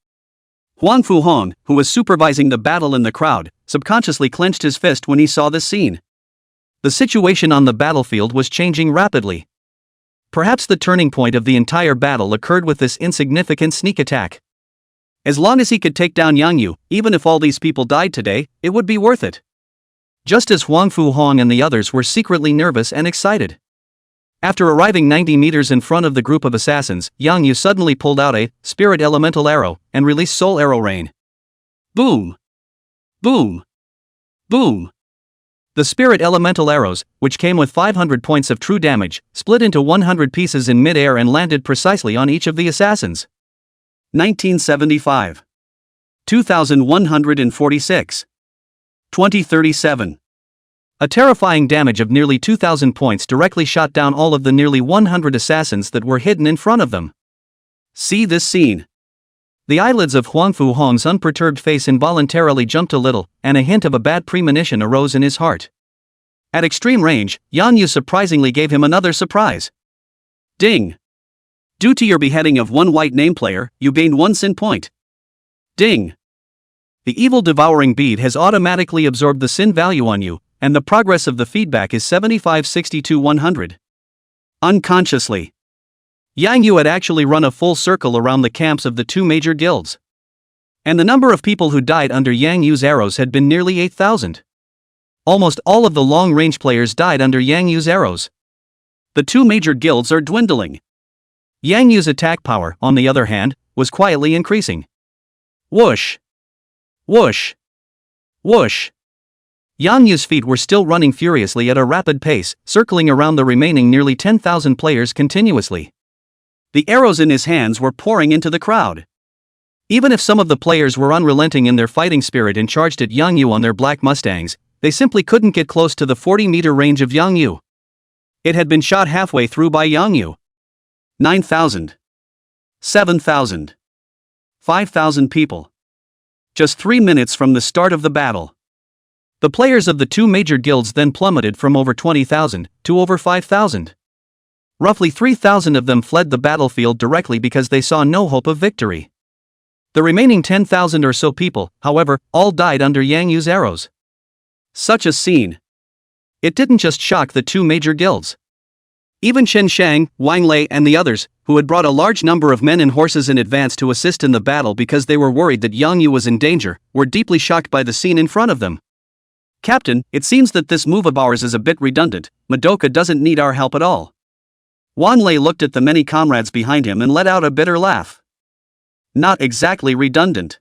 Huang Fu Hong, who was supervising the battle in the crowd, subconsciously clenched his fist when he saw this scene. The situation on the battlefield was changing rapidly. Perhaps the turning point of the entire battle occurred with this insignificant sneak attack. As long as he could take down Yang Yu, even if all these people died today, it would be worth it. Just as Huang Fu Hong and the others were secretly nervous and excited. After arriving 90 meters in front of the group of assassins, Yang Yu suddenly pulled out a spirit elemental arrow and released soul arrow rain. Boom! Boom! Boom! The spirit elemental arrows, which came with 500 points of true damage, split into 100 pieces in mid-air and landed precisely on each of the assassins. 1975. 2146. 2037. A terrifying damage of nearly 2,000 points directly shot down all of the nearly 100 assassins that were hidden in front of them. See this scene. The eyelids of Huang Fu Hong's unperturbed face involuntarily jumped a little, and a hint of a bad premonition arose in his heart. At extreme range, Yang Yu surprisingly gave him another surprise. Ding! Due to your beheading of one white name player, you gained 1 sin point. Ding! The evil devouring bead has automatically absorbed the sin value on you, and the progress of the feedback is 75-62-100. Unconsciously, Yang Yu had actually run a full circle around the camps of the 2 major guilds. And the number of people who died under Yang Yu's arrows had been nearly 8,000. Almost all of the long-range players died under Yang Yu's arrows. The 2 major guilds are dwindling. Yang Yu's attack power, on the other hand, was quietly increasing. Whoosh! Whoosh! Whoosh! Yang Yu's feet were still running furiously at a rapid pace, circling around the remaining nearly 10,000 players continuously. The arrows in his hands were pouring into the crowd. Even if some of the players were unrelenting in their fighting spirit and charged at Yang Yu on their black Mustangs, they simply couldn't get close to the 40-meter range of Yang Yu. It had been shot halfway through by Yang Yu. 9,000. 7,000. 5,000 people. Just 3 minutes from the start of the battle. The players of the 2 major guilds then plummeted from over 20,000 to over 5,000. Roughly 3,000 of them fled the battlefield directly because they saw no hope of victory. The remaining 10,000 or so people, however, all died under Yang Yu's arrows. Such a scene. It didn't just shock the two major guilds. Even Chen Shang, Wang Lei and the others, who had brought a large number of men and horses in advance to assist in the battle because they were worried that Yang Yu was in danger, were deeply shocked by the scene in front of them. "Captain, it seems that this move of ours is a bit redundant. Madoka doesn't need our help at all." Wang Lei looked at the many comrades behind him and let out a bitter laugh. "Not exactly redundant."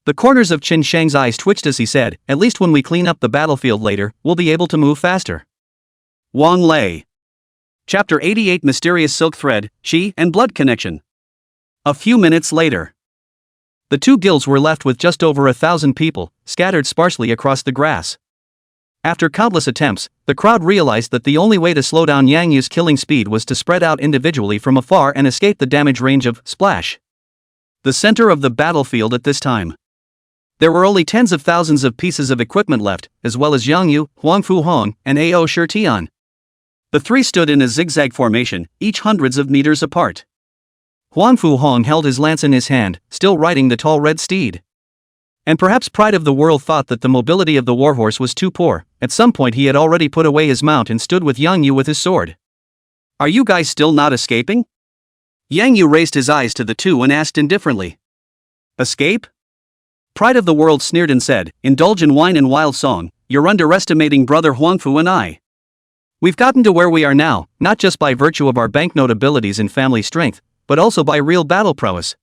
The corners of Chen Shang's eyes twitched as he said, "At least when we clean up the battlefield later, we'll be able to move faster." Wang Lei. Chapter 88 Mysterious Silk Thread, Qi and Blood Connection. A few minutes later. The two guilds were left with just over 1,000 people, scattered sparsely across the grass. After countless attempts, the crowd realized that the only way to slow down Yang Yu's killing speed was to spread out individually from afar and escape the damage range of Splash. The center of the battlefield at this time. There were only tens of thousands of pieces of equipment left, as well as Yang Yu, Huang Fu Hong, and Ao Shi Tian. The three stood in a zigzag formation, each hundreds of meters apart. Huang Fu Hong held his lance in his hand, still riding the tall red steed. And perhaps Pride of the World thought that the mobility of the warhorse was too poor. At some point he had already put away his mount and stood with Yang Yu with his sword. "Are you guys still not escaping?" Yang Yu raised his eyes to the two and asked indifferently. "Escape?" Pride of the World sneered and said, "Indulge in wine and wild song, you're underestimating brother Huangfu and I. We've gotten to where we are now, not just by virtue of our banknote abilities and family strength, but also by real battle prowess."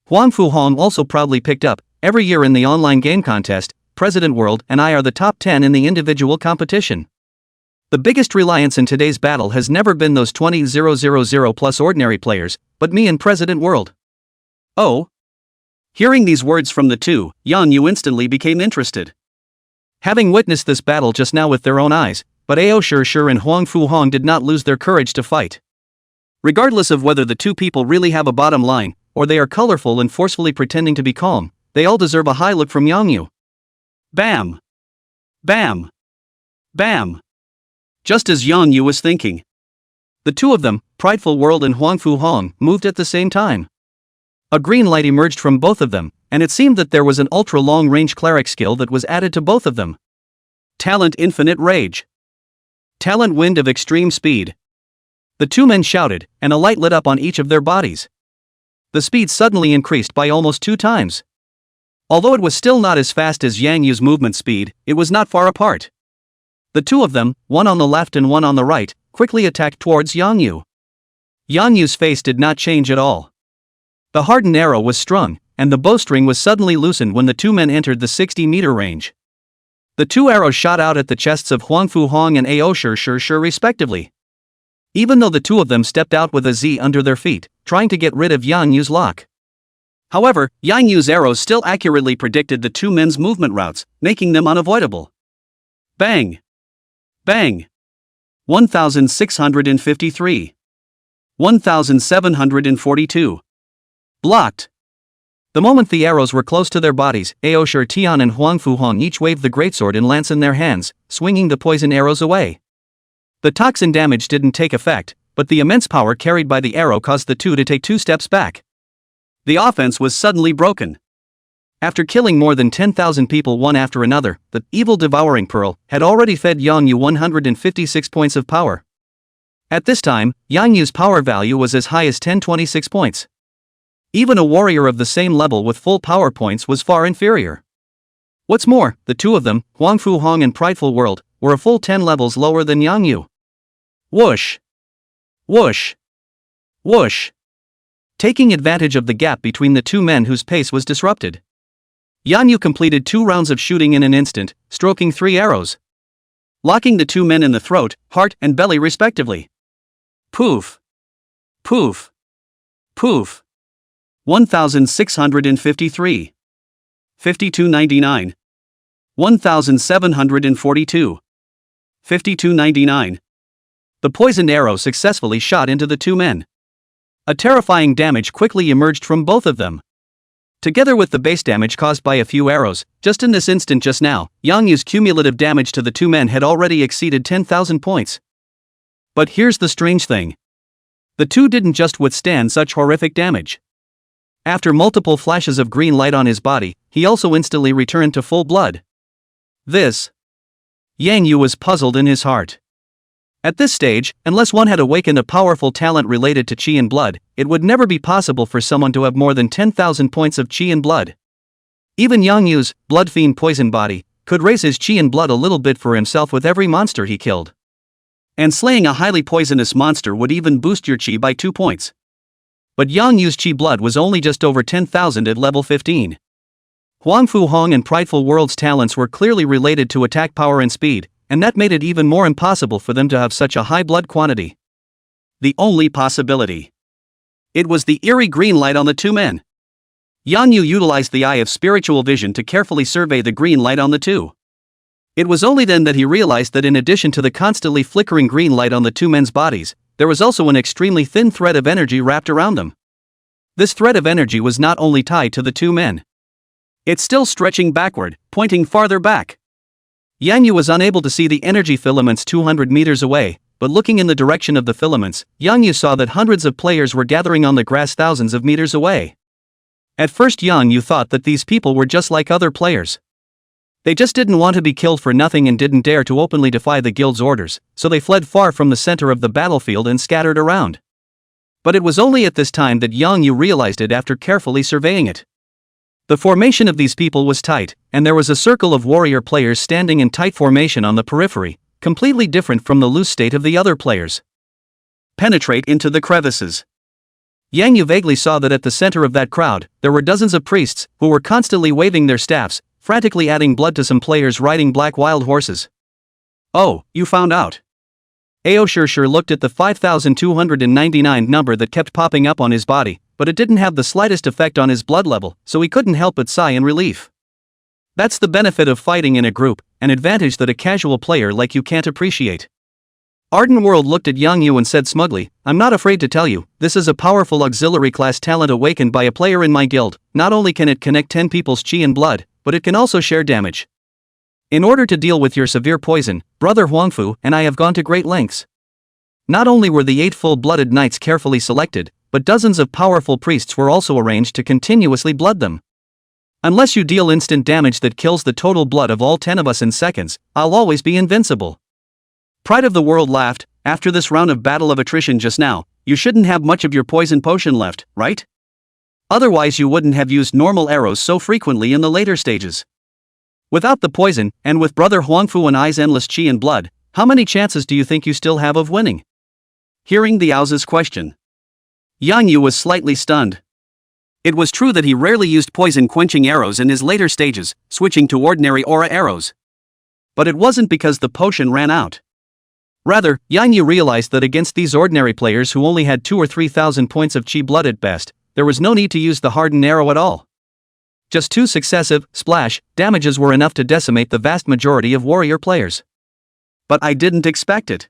Huang Fu Hong also proudly picked up, "Every year in the online game contest, President World and I are the top 10 in the individual competition. The biggest reliance in today's battle has never been those 20,000 plus ordinary players, but me and President World." "Oh?" Hearing these words from the two, Yang Yu instantly became interested. Having witnessed this battle just now with their own eyes, but Ao Shi and Huang Fu Hong did not lose their courage to fight. Regardless of whether the two people really have a bottom line, or they are colorful and forcefully pretending to be calm, they all deserve a high look from Yang Yu. Bam! Bam! Bam! Just as Yang Yu was thinking. The two of them, Prideful World and Huang Fu Hong, moved at the same time. A green light emerged from both of them, and it seemed that there was an ultra-long-range cleric skill that was added to both of them. Talent Infinite Rage. Talent Wind of Extreme Speed. The two men shouted, and a light lit up on each of their bodies. The speed suddenly increased by almost 2 times. Although it was still not as fast as Yang Yu's movement speed, it was not far apart. The two of them, one on the left and one on the right, quickly attacked towards Yang Yu. Yang Yu's face did not change at all. The hardened arrow was strung, and the bowstring was suddenly loosened when the two men entered the 60-meter range. The two arrows shot out at the chests of Huang Fu Hong and Ao Shi respectively. Even though the two of them stepped out with a Z under their feet, trying to get rid of Yang Yu's lock. However, Yang Yu's arrows still accurately predicted the two men's movement routes, making them unavoidable. Bang! Bang! 1,653. 1,742. Blocked. The moment the arrows were close to their bodies, Ao Shi Tian and Huang Fu Hong each waved the greatsword and lance in their hands, swinging the poison arrows away. The toxin damage didn't take effect, but the immense power carried by the arrow caused the two to take 2 steps back. The offense was suddenly broken. After killing more than 10,000 people one after another, the evil devouring pearl had already fed Yang Yu 156 points of power. At this time, Yang Yu's power value was as high as 1026 points. Even a warrior of the same level with full power points was far inferior. What's more, the two of them, Huang Fu Hong and Prideful World, were a full 10 levels lower than Yang Yu. Whoosh! Whoosh! Whoosh! Taking advantage of the gap between the two men whose pace was disrupted, Yang Yu completed 2 rounds of shooting in an instant, stroking 3 arrows, locking the two men in the throat, heart, and belly respectively. Poof! Poof! Poof! 1,653. 5299. 1,742. 5299. The poisoned arrow successfully shot into the two men. A terrifying damage quickly emerged from both of them. Together with the base damage caused by a few arrows, just in this instant just now, Yang Yu's cumulative damage to the two men had already exceeded 10,000 points. But here's the strange thing. The two didn't just withstand such horrific damage. After multiple flashes of green light on his body, he also instantly returned to full blood. This. Yang Yu was puzzled in his heart. At this stage, unless one had awakened a powerful talent related to qi and blood, it would never be possible for someone to have more than 10,000 points of qi and blood. Even Yang Yu's blood fiend poison body could raise his qi and blood a little bit for himself with every monster he killed. And slaying a highly poisonous monster would even boost your qi by 2 points. But Yang Yu's qi blood was only just over 10,000 at level 15. Huangfu Hong and Prideful World's talents were clearly related to attack power and speed, and that made it even more impossible for them to have such a high blood quantity. The only possibility. It was the eerie green light on the two men. Yang Yu utilized the eye of spiritual vision to carefully survey the green light on the two. It was only then that he realized that in addition to the constantly flickering green light on the two men's bodies, there was also an extremely thin thread of energy wrapped around them. This thread of energy was not only tied to the two men. It's still stretching backward, pointing farther back. Yang Yu was unable to see the energy filaments 200 meters away, but looking in the direction of the filaments, Yang Yu saw that hundreds of players were gathering on the grass thousands of meters away. At first Yang Yu thought that these people were just like other players. They just didn't want to be killed for nothing and didn't dare to openly defy the guild's orders, so they fled far from the center of the battlefield and scattered around. But it was only at this time that Yang Yu realized it after carefully surveying it. The formation of these people was tight, and there was a circle of warrior players standing in tight formation on the periphery, completely different from the loose state of the other players. Penetrate into the crevices. Yang Yu vaguely saw that at the center of that crowd, there were dozens of priests, who were constantly waving their staffs, frantically adding blood to some players riding black wild horses. Oh, you found out. Ao Sure looked at the 5,299 number that kept popping up on his body, but it didn't have the slightest effect on his blood level, so he couldn't help but sigh in relief. That's the benefit of fighting in a group, an advantage that a casual player like you can't appreciate. Arden World looked at Yang Yu and said smugly, I'm not afraid to tell you, this is a powerful auxiliary class talent awakened by a player in my guild. Not only can it connect 10 people's qi and blood, but it can also share damage. In order to deal with your severe poison, Brother Huangfu and I have gone to great lengths. Not only were the 8 full-blooded knights carefully selected, but dozens of powerful priests were also arranged to continuously blood them. Unless you deal instant damage that kills the total blood of all 10 of us in seconds, I'll always be invincible. Pride of the World laughed. After this round of battle of attrition just now, you shouldn't have much of your poison potion left, right? Otherwise you wouldn't have used normal arrows so frequently in the later stages. Without the poison, and with Brother Huangfu and I's endless qi and blood, how many chances do you think you still have of winning? Hearing the Ao's question, Yang Yu was slightly stunned. It was true that he rarely used poison-quenching arrows in his later stages, switching to ordinary aura arrows. But it wasn't because the potion ran out. Rather, Yang Yu realized that against these ordinary players who only had 2,000 or 3,000 points of qi blood at best, there was no need to use the hardened arrow at all. Just 2 successive, splash, damages were enough to decimate the vast majority of warrior players. But I didn't expect it.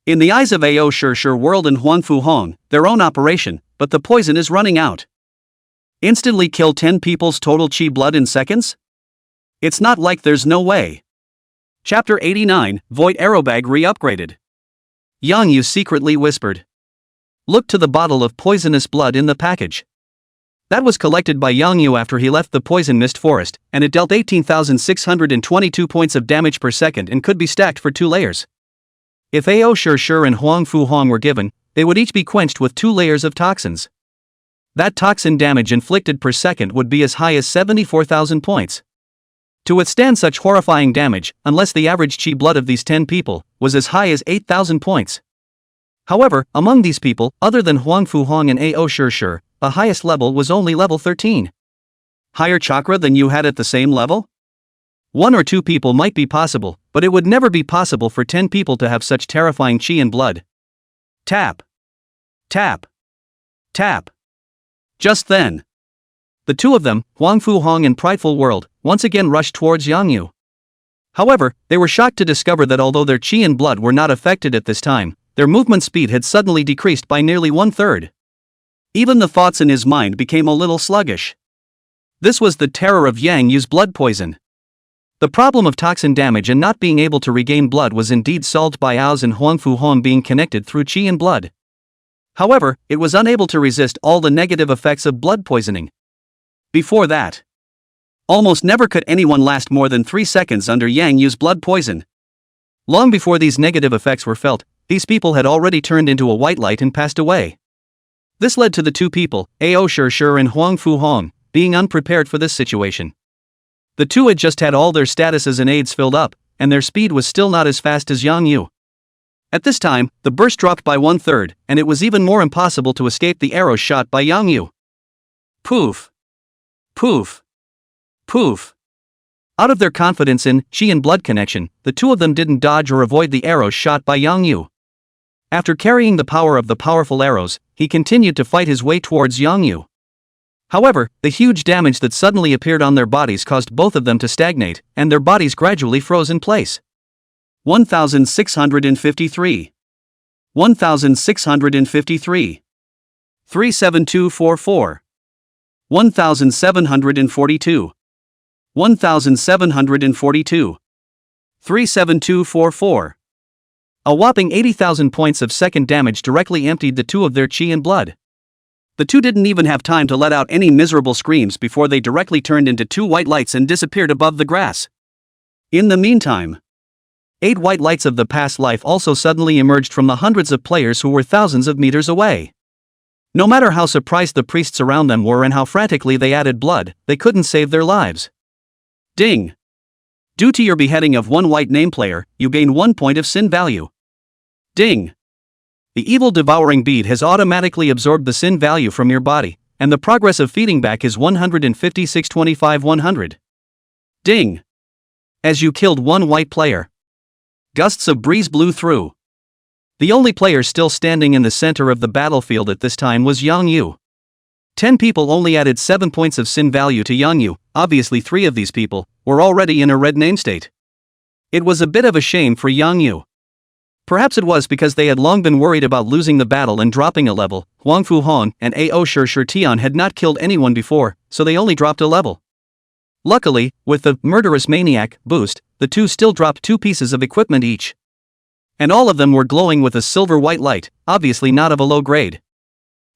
In the eyes of Ao Sure World and Huangfu Hong, their own operation, but the poison is running out. Instantly kill 10 people's total qi blood in seconds? It's not like there's no way. Chapter 89, Void Arrowbag re-upgraded. Yang Yu secretly whispered. Look to the bottle of poisonous blood in the package. That was collected by Yang Yu after he left the poison mist forest, and it dealt 18,622 points of damage per second and could be stacked for 2 layers. If Ao Sure and Huangfu Hong were given, they would each be quenched with 2 layers of toxins. That toxin damage inflicted per second would be as high as 74,000 points. To withstand such horrifying damage, unless the average qi blood of these 10 people was as high as 8,000 points. However, among these people, other than Huangfu Hong and Ao Sure, the highest level was only level 13. Higher chakra than you had at the same level? 1 or 2 people might be possible, but it would never be possible for 10 people to have such terrifying qi and blood. Tap. Tap. Tap. Just then, the two of them, Huangfu Hong and Prideful World, once again rushed towards Yang Yu. However, they were shocked to discover that although their qi and blood were not affected at this time, their movement speed had suddenly decreased by nearly 1/3. Even the thoughts in his mind became a little sluggish. This was the terror of Yang Yu's blood poison. The problem of toxin damage and not being able to regain blood was indeed solved by Ao's and Huangfu Hong being connected through qi and blood. However, it was unable to resist all the negative effects of blood poisoning. Before that, almost never could anyone last more than 3 seconds under Yang Yu's blood poison. Long before these negative effects were felt, these people had already turned into a white light and passed away. This led to the two people, Ao Shi and Huang Fu Hong, being unprepared for this situation. The two had just had all their statuses and aids filled up, and their speed was still not as fast as Yang Yu. At this time, the burst dropped by 1/3, and it was even more impossible to escape the arrows shot by Yang Yu. Poof! Poof! Poof! Out of their confidence in chi and blood connection, the two of them didn't dodge or avoid the arrows shot by Yang Yu. After carrying the power of the powerful arrows, he continued to fight his way towards Yang Yu. However, the huge damage that suddenly appeared on their bodies caused both of them to stagnate, and their bodies gradually froze in place. 1653. 1653. 37244. 1742. 1742. 37244. A whopping 80,000 points of second damage directly emptied the two of their chi and blood. The two didn't even have time to let out any miserable screams before they directly turned into two white lights and disappeared above the grass. In the meantime, 8 white lights of the past life also suddenly emerged from the hundreds of players who were thousands of meters away. No matter how surprised the priests around them were and how frantically they added blood, they couldn't save their lives. Ding! Due to your beheading of one white name player, you gain 1 point of sin value. Ding! The evil devouring bead has automatically absorbed the sin value from your body, and the progress of feeding back is 156.25/100. Ding! As you killed one white player, gusts of breeze blew through. The only player still standing in the center of the battlefield at this time was Yang Yu. 10 people only added 7 points of sin value to Yang Yu. Obviously 3 of these people were already in a red name state. It was a bit of a shame for Yang Yu. Perhaps it was because they had long been worried about losing the battle and dropping a level. Huang Fu Hong and Ao Shi Tian had not killed anyone before, so they only dropped a level. Luckily, with the murderous maniac boost, the two still dropped 2 pieces of equipment each. And all of them were glowing with a silver-white light, obviously not of a low grade.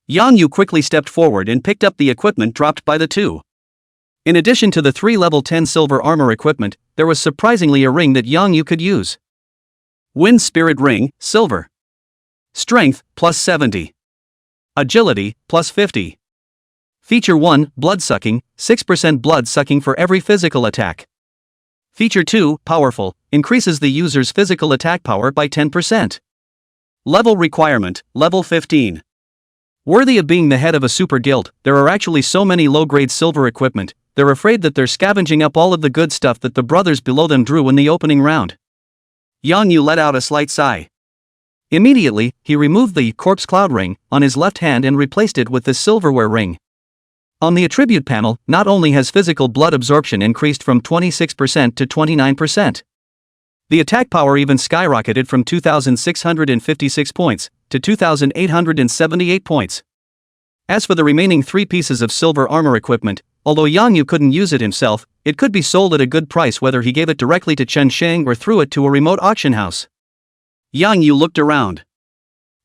Yang Yu quickly stepped forward and picked up the equipment dropped by the two. In addition to the 3 level 10 silver armor equipment, there was surprisingly a ring that Yang Yu could use. Wind Spirit Ring, Silver. Strength, plus 70. Agility, plus 50. Feature 1, Blood Sucking, 6% blood sucking for every physical attack. Feature 2, Powerful, increases the user's physical attack power by 10%. Level requirement, level 15. Worthy of being the head of a super guild, there are actually so many low-grade silver equipment, they're afraid that they're scavenging up all of the good stuff that the brothers below them drew in the opening round. Yang Yu let out a slight sigh. Immediately, he removed the corpse cloud ring on his left hand and replaced it with the silverware ring. On the attribute panel, not only has physical blood absorption increased from 26% to 29%, the attack power even skyrocketed from 2,656 points to 2,878 points. As for the remaining 3 pieces of silver armor equipment, although Yang Yu couldn't use it himself, it could be sold at a good price whether he gave it directly to Chen Sheng or threw it to a remote auction house. Yang Yu looked around,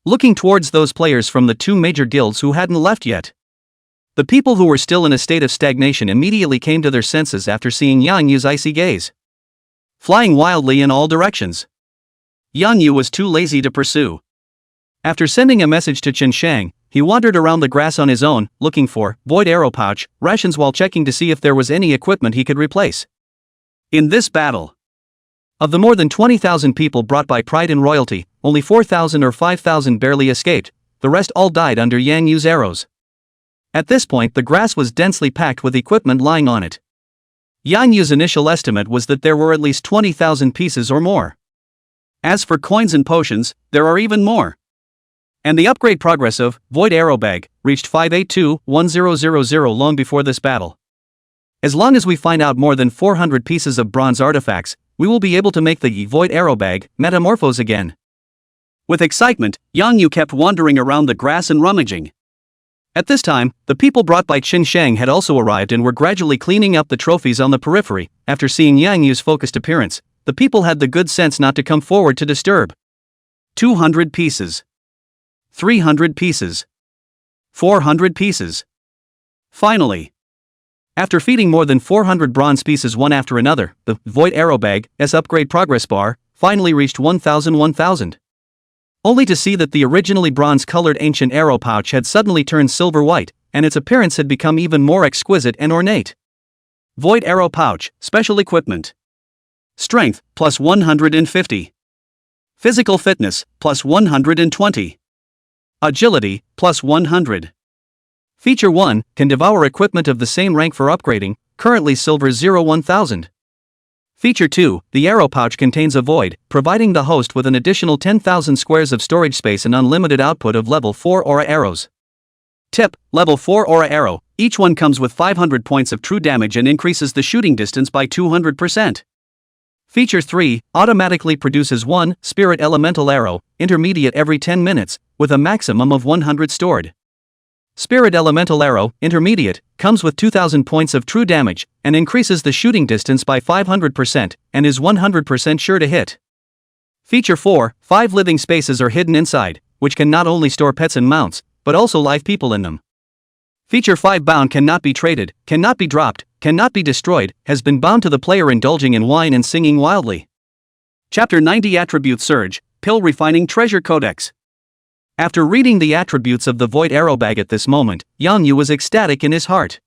looking towards those players from the 2 major guilds who hadn't left yet. The people who were still in a state of stagnation immediately came to their senses after seeing Yang Yu's icy gaze, flying wildly in all directions. Yang Yu was too lazy to pursue. After sending a message to Chen Shang, he wandered around the grass on his own, looking for void arrow pouch rations while checking to see if there was any equipment he could replace. In this battle, of the more than 20,000 people brought by pride and royalty, only 4,000 or 5,000 barely escaped, the rest all died under Yang Yu's arrows. At this point the grass was densely packed with equipment lying on it. Yang Yu's initial estimate was that there were at least 20,000 pieces or more. As for coins and potions, there are even more. And the upgrade progress of Void Arrow Bag reached 582-1000 long before this battle. As long as we find out more than 400 pieces of bronze artifacts, we will be able to make the Void Arrow Bag metamorphose again. With excitement, Yang Yu kept wandering around the grass and rummaging. At this time, the people brought by Qin Shang had also arrived and were gradually cleaning up the trophies on the periphery. After seeing Yang Yu's focused appearance, the people had the good sense not to come forward to disturb. 200 pieces. 300 pieces. 400 pieces. Finally, after feeding more than 400 bronze pieces one after another, the Void Arrow Bag's upgrade progress bar finally reached 1000. Only to see that the originally bronze-colored ancient arrow pouch had suddenly turned silver-white, and its appearance had become even more exquisite and ornate. Void Arrow Pouch, Special Equipment. Strength, plus 150. Physical Fitness, plus 120. Agility, plus 100. Feature 1, can devour equipment of the same rank for upgrading, currently Silver 1000. Feature 2, the arrow pouch contains a void, providing the host with an additional 10,000 squares of storage space and unlimited output of level 4 aura arrows. Tip, level 4 aura arrow, each one comes with 500 points of true damage and increases the shooting distance by 200%. Feature 3, automatically produces one spirit elemental arrow, intermediate every 10 minutes, with a maximum of 100 stored. Spirit Elemental Arrow, Intermediate, comes with 2000 points of true damage, and increases the shooting distance by 500%, and is 100% sure to hit. Feature 4, 5 living spaces are hidden inside, which can not only store pets and mounts, but also live people in them. Feature 5 bound cannot be traded, cannot be dropped, cannot be destroyed, has been bound to the player indulging in wine and singing wildly. Chapter 90 Attribute Surge, Pill Refining Treasure Codex. After reading the attributes of the Void Arrow Bag at this moment, Yang Yu was ecstatic in his heart.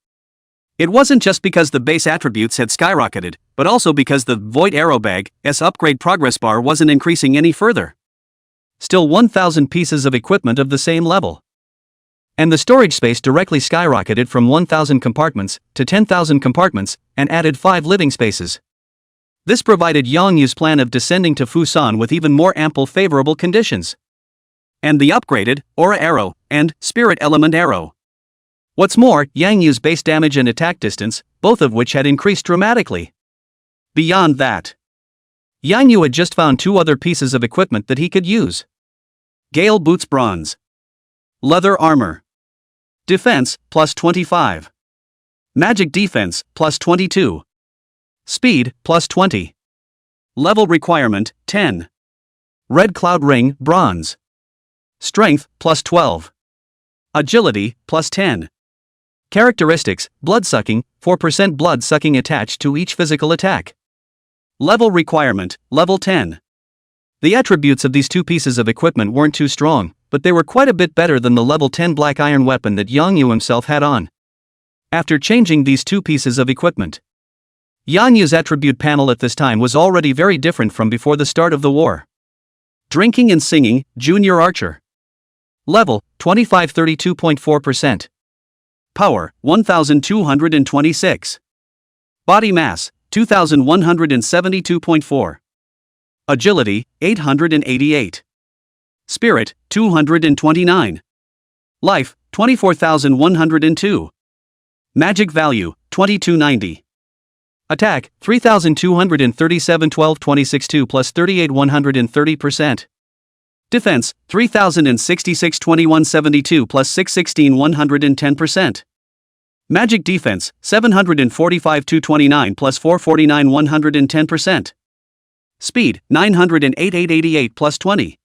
It wasn't just because the base attributes had skyrocketed, but also because the Void Arrow Bag's upgrade progress bar wasn't increasing any further. Still 1000 pieces of equipment of the same level. And the storage space directly skyrocketed from 1000 compartments to 10,000 compartments, and added 5 living spaces. This provided Yang Yu's plan of descending to Fusan with even more ample favorable conditions. And the upgraded Aura Arrow and Spirit Element Arrow. What's more, Yang Yu's base damage and attack distance, both of which had increased dramatically. Beyond that, Yang Yu had just found 2 other pieces of equipment that he could use. Gale Boots Bronze. Leather Armor. Defense, plus 25. Magic Defense, plus 22. Speed, plus 20. Level Requirement, 10. Red Cloud Ring, Bronze. Strength, plus 12. Agility, plus 10. Characteristics, blood-sucking, 4% blood-sucking attached to each physical attack. Level requirement, level 10. The attributes of these 2 pieces of equipment weren't too strong, but they were quite a bit better than the level 10 black iron weapon that Yang Yu himself had on. After changing these 2 pieces of equipment, Yang Yu's attribute panel at this time was already very different from before the start of the war. Drinking and Singing, Junior Archer. Level, 2532.4%. Power, 1226. Body Mass, 2172.4. Agility, 888. Spirit, 229. Life, 24,102. Magic Value, 2290. Attack, 3,237 12 26 2 plus 38 130%. Defense, 3,066 21 72 plus 616 110%. Magic Defense, 745 229 plus 449 110%. Speed, 908 888 plus 20.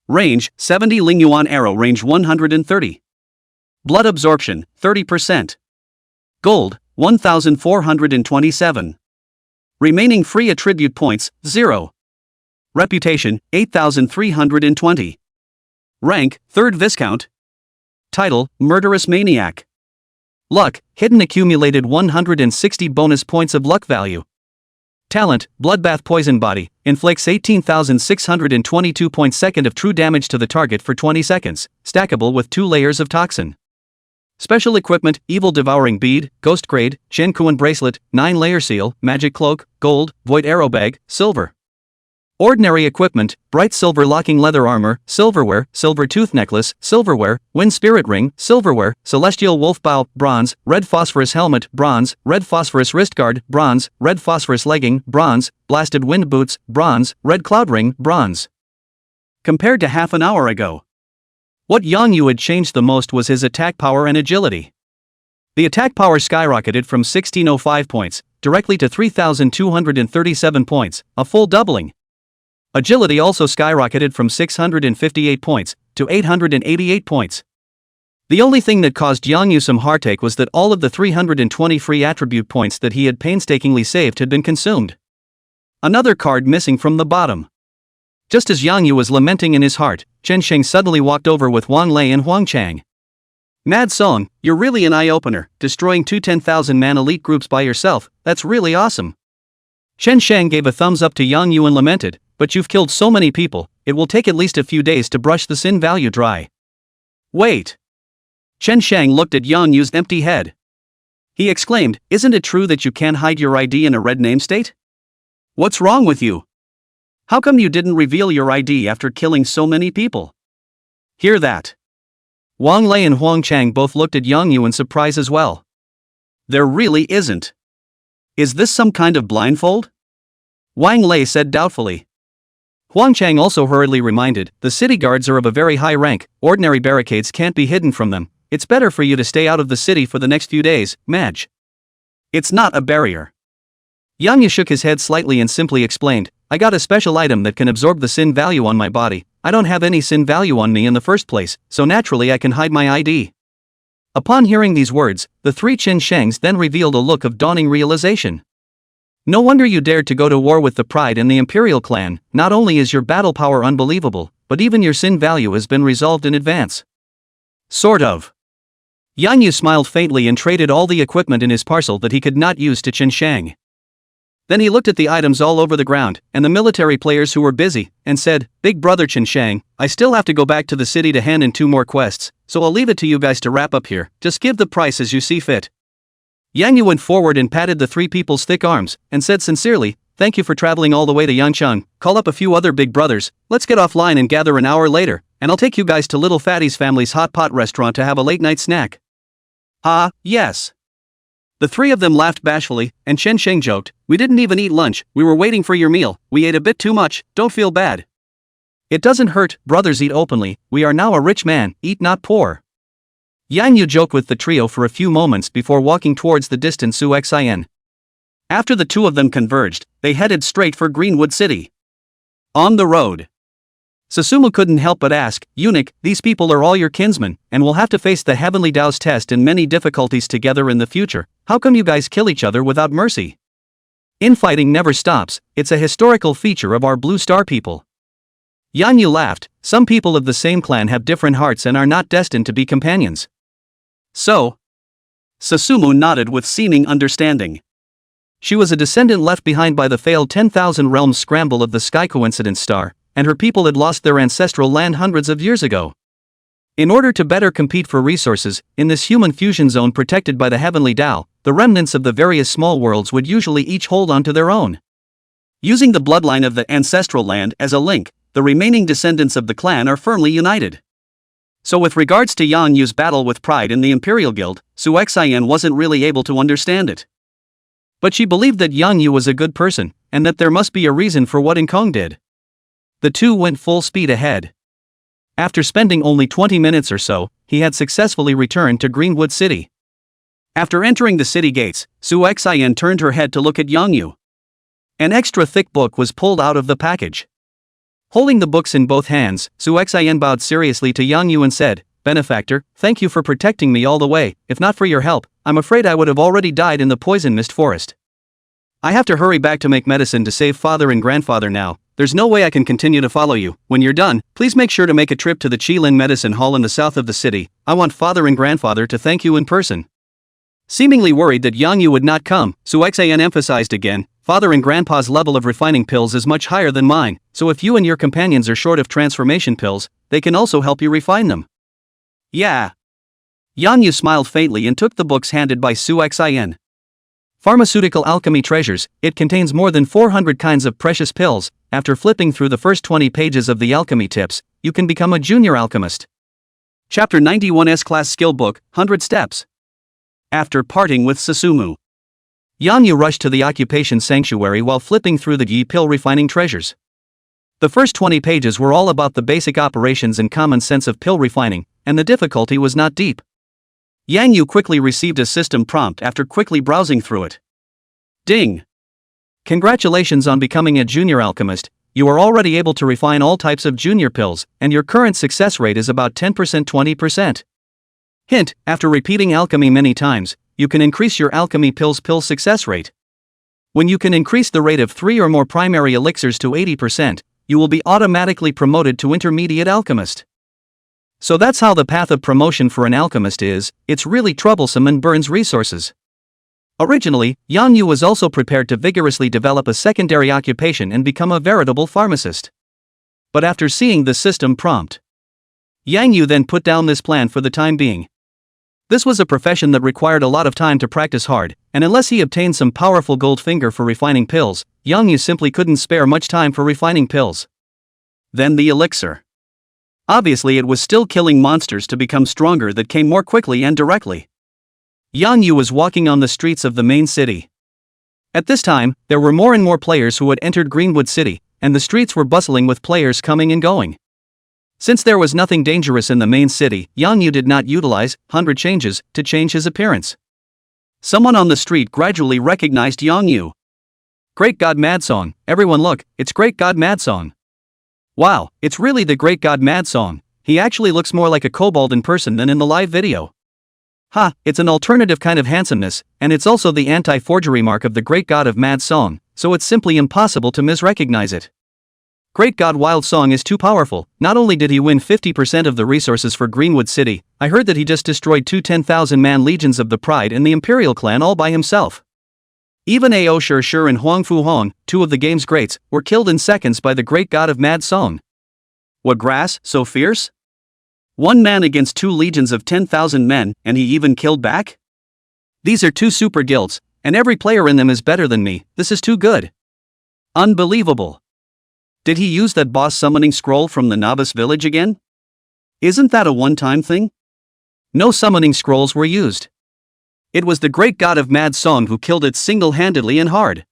Range, 70 Lingyuan Arrow Range 130. Blood Absorption, 30%. Gold, 1,427. Remaining free attribute points, 0. Reputation, 8,320. Rank, 3rd Viscount. Title, Murderous Maniac. Luck, hidden accumulated 160 bonus points of luck value. Talent, Bloodbath Poison Body, inflicts 18,622 points second of true damage to the target for 20 seconds, stackable with 2 layers of toxin. Special Equipment, Evil Devouring Bead, Ghost Grade, Shenkuan Bracelet, 9-layer Seal, Magic Cloak, Gold, Void Arrow Bag, Silver. Ordinary Equipment, Bright Silver Locking Leather Armor, Silverware, Silver Tooth Necklace, Silverware, Wind Spirit Ring, Silverware, Celestial Wolf Bow, Bronze, Red Phosphorus Helmet, Bronze, Red Phosphorus Wrist Guard, Bronze, Red Phosphorus Legging, Bronze, Blasted Wind Boots, Bronze, Red Cloud Ring, Bronze. Compared to half an hour ago, what Yang Yu had changed the most was his attack power and agility. The attack power skyrocketed from 1605 points, directly to 3,237 points, a full doubling. Agility also skyrocketed from 658 points, to 888 points. The only thing that caused Yang Yu some heartache was that all of the 320 free attribute points that he had painstakingly saved had been consumed. Another card missing from the bottom. Just as Yang Yu was lamenting in his heart, Chen Sheng suddenly walked over with Wang Lei and Huang Chang. Mad Song, you're really an eye-opener, destroying two 10,000-man elite groups by yourself, that's really awesome. Chen Sheng gave a thumbs up to Yang Yu and lamented, but you've killed so many people, it will take at least a few days to brush the sin value dry. Wait. Chen Sheng looked at Yang Yu's empty head. He exclaimed, isn't it true that you can't hide your ID in a red namestate? What's wrong with you? How come you didn't reveal your ID after killing so many people? Hear that. Wang Lei and Huang Chang both looked at Yang Yu in surprise as well. There really isn't. Is this some kind of blindfold? Wang Lei said doubtfully. Huang Chang also hurriedly reminded, the city guards are of a very high rank, ordinary barricades can't be hidden from them, it's better for you to stay out of the city for the next few days, Madge. It's not a barrier. Yang Yu shook his head slightly and simply explained, I got a special item that can absorb the sin value on my body, I don't have any sin value on me in the first place, so naturally I can hide my ID. Upon hearing these words, the three Chen Shengs then revealed a look of dawning realization. No wonder you dared to go to war with the Pride and the Imperial clan, not only is your battle power unbelievable, but even your sin value has been resolved in advance. Sort of. Yang Yu smiled faintly and traded all the equipment in his parcel that he could not use to Chen Sheng. Then he looked at the items all over the ground, and the military players who were busy, and said, Big brother Chen Sheng, I still have to go back to the city to hand in 2 more quests, so I'll leave it to you guys to wrap up here, just give the price as you see fit. Yang Yu went forward and patted the 3 people's thick arms, and said sincerely, thank you for traveling all the way to Yangcheng, call up a few other big brothers, let's get offline and gather an hour later, and I'll take you guys to Little Fatty's family's hot pot restaurant to have a late night snack. Ah, yes. The 3 of them laughed bashfully, and Chen Sheng joked, we didn't even eat lunch, we were waiting for your meal, we ate a bit too much, don't feel bad. It doesn't hurt, brothers eat openly, we are now a rich man, eat not poor. Yang Yu joked with the trio for a few moments before walking towards the distant Suixin. After the 2 of them converged, they headed straight for Greenwood City. On the road, Susumu couldn't help but ask, eunuch, these people are all your kinsmen, and will have to face the Heavenly Tao's test and many difficulties together in the future, how come you guys kill each other without mercy? Infighting never stops, it's a historical feature of our Blue Star people. Yang Yu laughed, some people of the same clan have different hearts and are not destined to be companions. So? Susumu nodded with seeming understanding. She was a descendant left behind by the failed 10,000 realms scramble of the Sky Coincidence Star, and her people had lost their ancestral land hundreds of years ago. In order to better compete for resources, in this human fusion zone protected by the Heavenly Tao, the remnants of the various small worlds would usually each hold on to their own. Using the bloodline of the ancestral land as a link, the remaining descendants of the clan are firmly united. So with regards to Yang Yu's battle with Pride in the Imperial Guild, Suixin wasn't really able to understand it. But she believed that Yang Yu was a good person, and that there must be a reason for what Inkong did. The 2 went full speed ahead. After spending only 20 minutes or so, he had successfully returned to Greenwood City. After entering the city gates, Suixin turned her head to look at Yang Yu. An extra thick book was pulled out of the package. Holding the books in both hands, Suixin bowed seriously to Yang Yu and said, Benefactor, thank you for protecting me all the way, if not for your help, I'm afraid I would have already died in the poison mist forest. I have to hurry back to make medicine to save father and grandfather now, there's no way I can continue to follow you. When you're done, please make sure to make a trip to the Qilin Medicine Hall in the south of the city, I want father and grandfather to thank you in person. Seemingly worried that Yang Yu would not come, Suixin emphasized again, father and grandpa's level of refining pills is much higher than mine, so if you and your companions are short of transformation pills, they can also help you refine them. Yeah. Yang Yu smiled faintly and took the books handed by Suixin. Pharmaceutical Alchemy Treasures, it contains more than 400 kinds of precious pills. After flipping through the first 20 pages of the alchemy tips, you can become a junior alchemist. Chapter 91 S-Class Skill Book, 100 Steps. After parting with Susumu, Yang Yu rushed to the occupation sanctuary while flipping through the Yi pill refining treasures. The first 20 pages were all about the basic operations and common sense of pill refining, and the difficulty was not deep. Yang Yu quickly received a system prompt after quickly browsing through it. Ding! Congratulations on becoming a junior alchemist, you are already able to refine all types of junior pills, and your current success rate is about 10% 20%. Hint, after repeating alchemy many times, you can increase your alchemy pills pill success rate. When you can increase the rate of 3 or more primary elixirs to 80%, you will be automatically promoted to intermediate alchemist. So that's how the path of promotion for an alchemist is. It's really troublesome and burns resources. Originally, Yang Yu was also prepared to vigorously develop a secondary occupation and become a veritable pharmacist. But after seeing the system prompt, Yang Yu then put down this plan for the time being. This was a profession that required a lot of time to practice hard, and unless he obtained some powerful gold finger for refining pills, Yang Yu simply couldn't spare much time for refining pills. Then the elixir. Obviously it was still killing monsters to become stronger that came more quickly and directly. Yang Yu was walking on the streets of the main city. At this time, there were more and more players who had entered Greenwood City, and the streets were bustling with players coming and going. Since there was nothing dangerous in the main city, Yang Yu did not utilize 100 changes to change his appearance. Someone on the street gradually recognized Yang Yu. Great God Mad Song, everyone look, it's Great God Mad Song. Wow, it's really the Great God Mad Song. He actually looks more like a kobold in person than in the live video. Ha, it's an alternative kind of handsomeness, and it's also the anti-forgery mark of the Great God of Mad Song, so it's simply impossible to misrecognize it. Great God Wild Song is too powerful. Not only did he win 50% of the resources for Greenwood City, I heard that he just destroyed 2 10,000-man legions of the Pride and the Imperial clan all by himself. Even Ao Shi and Huang Fu Hong, 2 of the game's greats, were killed in seconds by the Great God of Mad Song. What grass, so fierce? 1 man against 2 legions of 10,000 men, and he even killed back? These are 2 super guilds, and every player in them is better than me. This is too good. Unbelievable. Did he use that boss summoning scroll from the novice village again? Isn't that a one-time thing? No summoning scrolls were used. It was the Great God of Mad Song who killed it single-handedly and hard.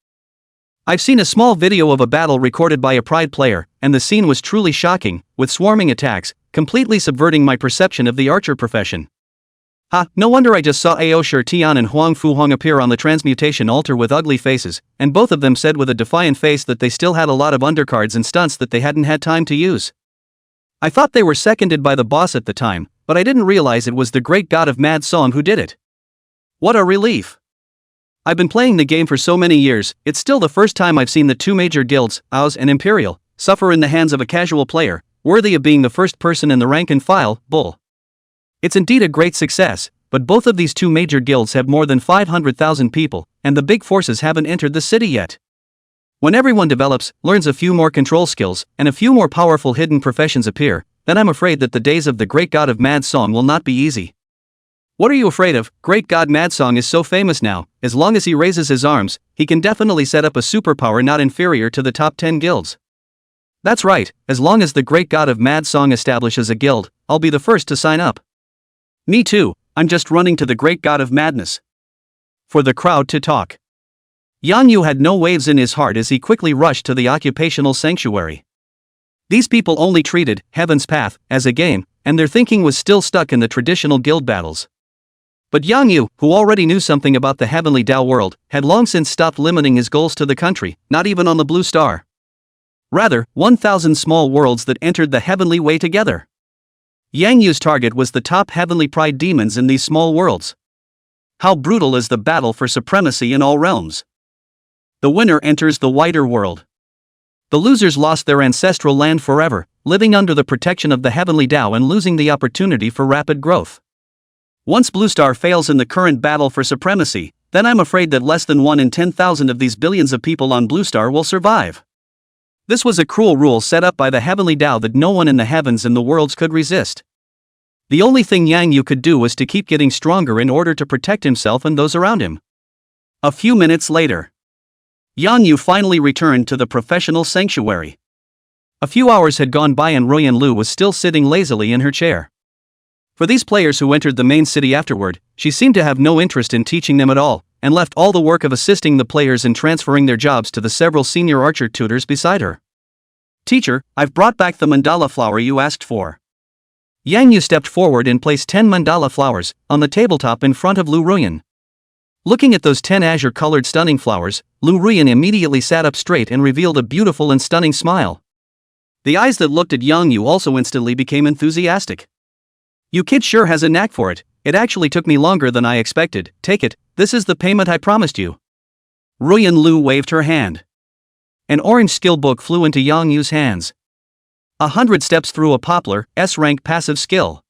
I've seen a small video of a battle recorded by a Pride player, and the scene was truly shocking, with swarming attacks, completely subverting my perception of the archer profession. Ha, no wonder I just saw Ao Shi Tian and Huang Fu Hong appear on the transmutation altar with ugly faces, and both of them said with a defiant face that they still had a lot of undercards and stunts that they hadn't had time to use. I thought they were seconded by the boss at the time, but I didn't realize it was the Great God of Mad Song who did it. What a relief. I've been playing the game for so many years, it's still the first time I've seen the 2 major guilds, Aos and Imperial, suffer in the hands of a casual player, worthy of being the first person in the rank and file, bull. It's indeed a great success, but both of these 2 major guilds have more than 500,000 people, and the big forces haven't entered the city yet. When everyone develops, learns a few more control skills, and a few more powerful hidden professions appear, then I'm afraid that the days of the Great God of Mad Song will not be easy. What are you afraid of? Great God Mad Song is so famous now, as long as he raises his arms, he can definitely set up a superpower not inferior to the top 10 guilds. That's right, as long as the Great God of Mad Song establishes a guild, I'll be the first to sign up. Me too, I'm just running to the Great God of Madness. For the crowd to talk. Yang Yu had no waves in his heart as he quickly rushed to the occupational sanctuary. These people only treated Heaven's Path as a game, and their thinking was still stuck in the traditional guild battles. But Yang Yu, who already knew something about the heavenly Dao world, had long since stopped limiting his goals to the country, not even on the Blue Star. Rather, 1,000 small worlds that entered the heavenly way together. Yang Yu's target was the top heavenly pride demons in these small worlds. How brutal is the battle for supremacy in all realms? The winner enters the wider world. The losers lost their ancestral land forever, living under the protection of the heavenly Dao and losing the opportunity for rapid growth. Once Blue Star fails in the current battle for supremacy, then I'm afraid that less than 1 in 10,000 of these billions of people on Blue Star will survive. This was a cruel rule set up by the heavenly Dao that no one in the heavens and the worlds could resist. The only thing Yang Yu could do was to keep getting stronger in order to protect himself and those around him. A few minutes later, Yang Yu finally returned to the professional sanctuary. A few hours had gone by and Ruyan Lu was still sitting lazily in her chair. For these players who entered the main city afterward, she seemed to have no interest in teaching them at all, and left all the work of assisting the players in transferring their jobs to the several senior archer tutors beside her. Teacher, I've brought back the mandala flower you asked for. Yang Yu stepped forward and placed 10 mandala flowers on the tabletop in front of Lu Ruyan. Looking at those 10 azure-colored stunning flowers, Lu Ruyan immediately sat up straight and revealed a beautiful and stunning smile. The eyes that looked at Yang Yu also instantly became enthusiastic. "You kid sure has a knack for it. It actually took me longer than I expected. Take it, this is the payment I promised you." Ruyan Lu waved her hand. An orange skill book flew into Yang Yu's hands. 100 steps through a poplar, S-rank passive skill.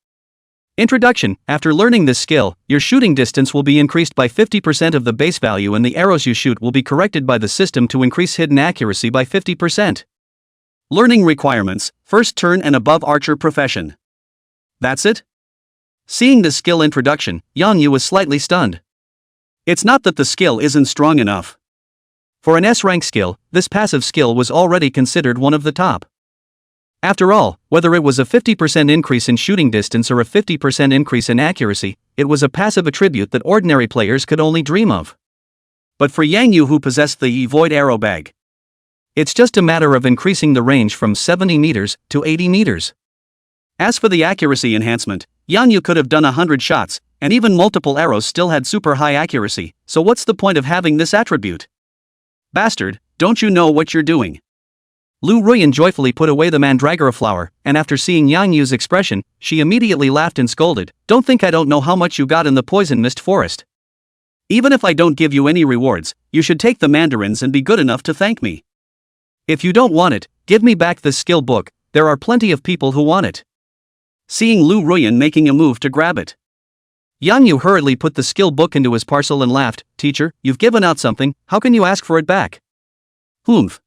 Introduction: after learning this skill, your shooting distance will be increased by 50% of the base value and the arrows you shoot will be corrected by the system to increase hidden accuracy by 50%. Learning requirements: first turn and above archer profession. That's it? Seeing the skill introduction, Yang Yu was slightly stunned. It's not that the skill isn't strong enough. For an S-rank skill, this passive skill was already considered one of the top. After all, whether it was a 50% increase in shooting distance or a 50% increase in accuracy, it was a passive attribute that ordinary players could only dream of. But for Yang Yu, who possessed the void arrow bag, it's just a matter of increasing the range from 70 meters to 80 meters. As for the accuracy enhancement, Yang Yu could have done 100 shots, and even multiple arrows still had super high accuracy, so what's the point of having this attribute? Bastard, don't you know what you're doing? Lu Ruyan joyfully put away the mandragora flower, and after seeing Yang Yu's expression, she immediately laughed and scolded, "Don't think I don't know how much you got in the poison mist forest. Even if I don't give you any rewards, you should take the mandarins and be good enough to thank me. If you don't want it, give me back this skill book, there are plenty of people who want it." Seeing Lu Ruyan making a move to grab it, Yang Yu hurriedly put the skill book into his parcel and laughed, "Teacher, you've given out something, how can you ask for it back?" "Humph."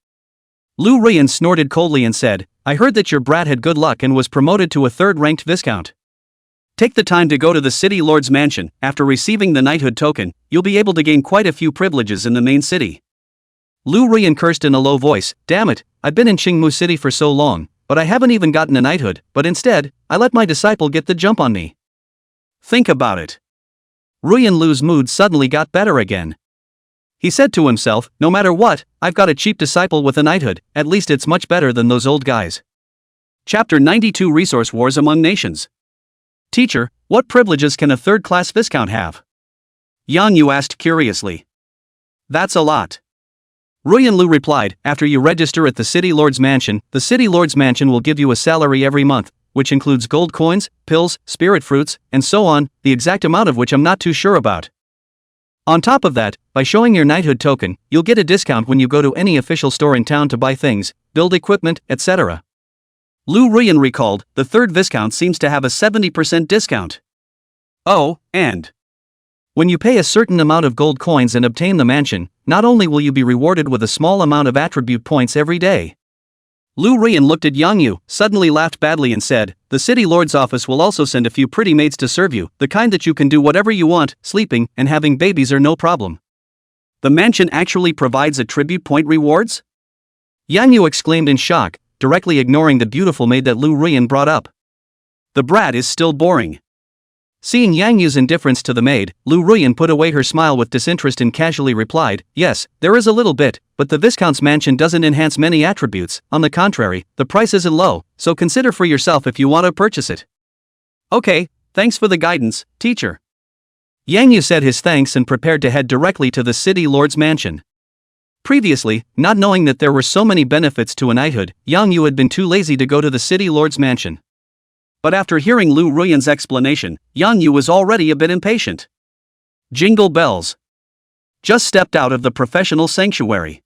Lu Ruyan snorted coldly and said, "I heard that your brat had good luck and was promoted to a third-ranked viscount. Take the time to go to the city lord's mansion. After receiving the knighthood token, you'll be able to gain quite a few privileges in the main city." Lu Ruyan cursed in a low voice, "Damn it, I've been in Qingmu City for so long, but I haven't even gotten a knighthood, but instead, I let my disciple get the jump on me." Think about it. Ruyan Lu's mood suddenly got better again. He said to himself, "No matter what, I've got a cheap disciple with a knighthood, at least it's much better than those old guys." Chapter 92: Resource Wars Among Nations. "Teacher, what privileges can a third-class viscount have?" Yang Yu asked curiously. "That's a lot." Ruyan Lu replied, "After you register at the city lord's mansion, the city lord's mansion will give you a salary every month, which includes gold coins, pills, spirit fruits, and so on, the exact amount of which I'm not too sure about. On top of that, by showing your knighthood token, you'll get a discount when you go to any official store in town to buy things, build equipment, etc." Lu Ruyan recalled, the third viscount seems to have a 70% discount. Oh, and when you pay a certain amount of gold coins and obtain the mansion, not only will you be rewarded with a small amount of attribute points every day. Lu Ruyan looked at Yang Yu, suddenly laughed badly and said, "The city lord's office will also send a few pretty maids to serve you, the kind that you can do whatever you want, sleeping and having babies are no problem." The mansion actually provides attribute point rewards? Yang Yu exclaimed in shock, directly ignoring the beautiful maid that Lu Ruyan brought up. The brat is still boring. Seeing Yang Yu's indifference to the maid, Lu Ruyan put away her smile with disinterest and casually replied, "Yes, there is a little bit, but the Viscount's mansion doesn't enhance many attributes, on the contrary, the price isn't low, so consider for yourself if you want to purchase it." "Okay, thanks for the guidance, teacher." Yang Yu said his thanks and prepared to head directly to the city lord's mansion. Previously, not knowing that there were so many benefits to a knighthood, Yang Yu had been too lazy to go to the city lord's mansion. But after hearing Lu Ruyan's explanation, Yang Yu was already a bit impatient. Jingle bells. Just stepped out of the professional sanctuary.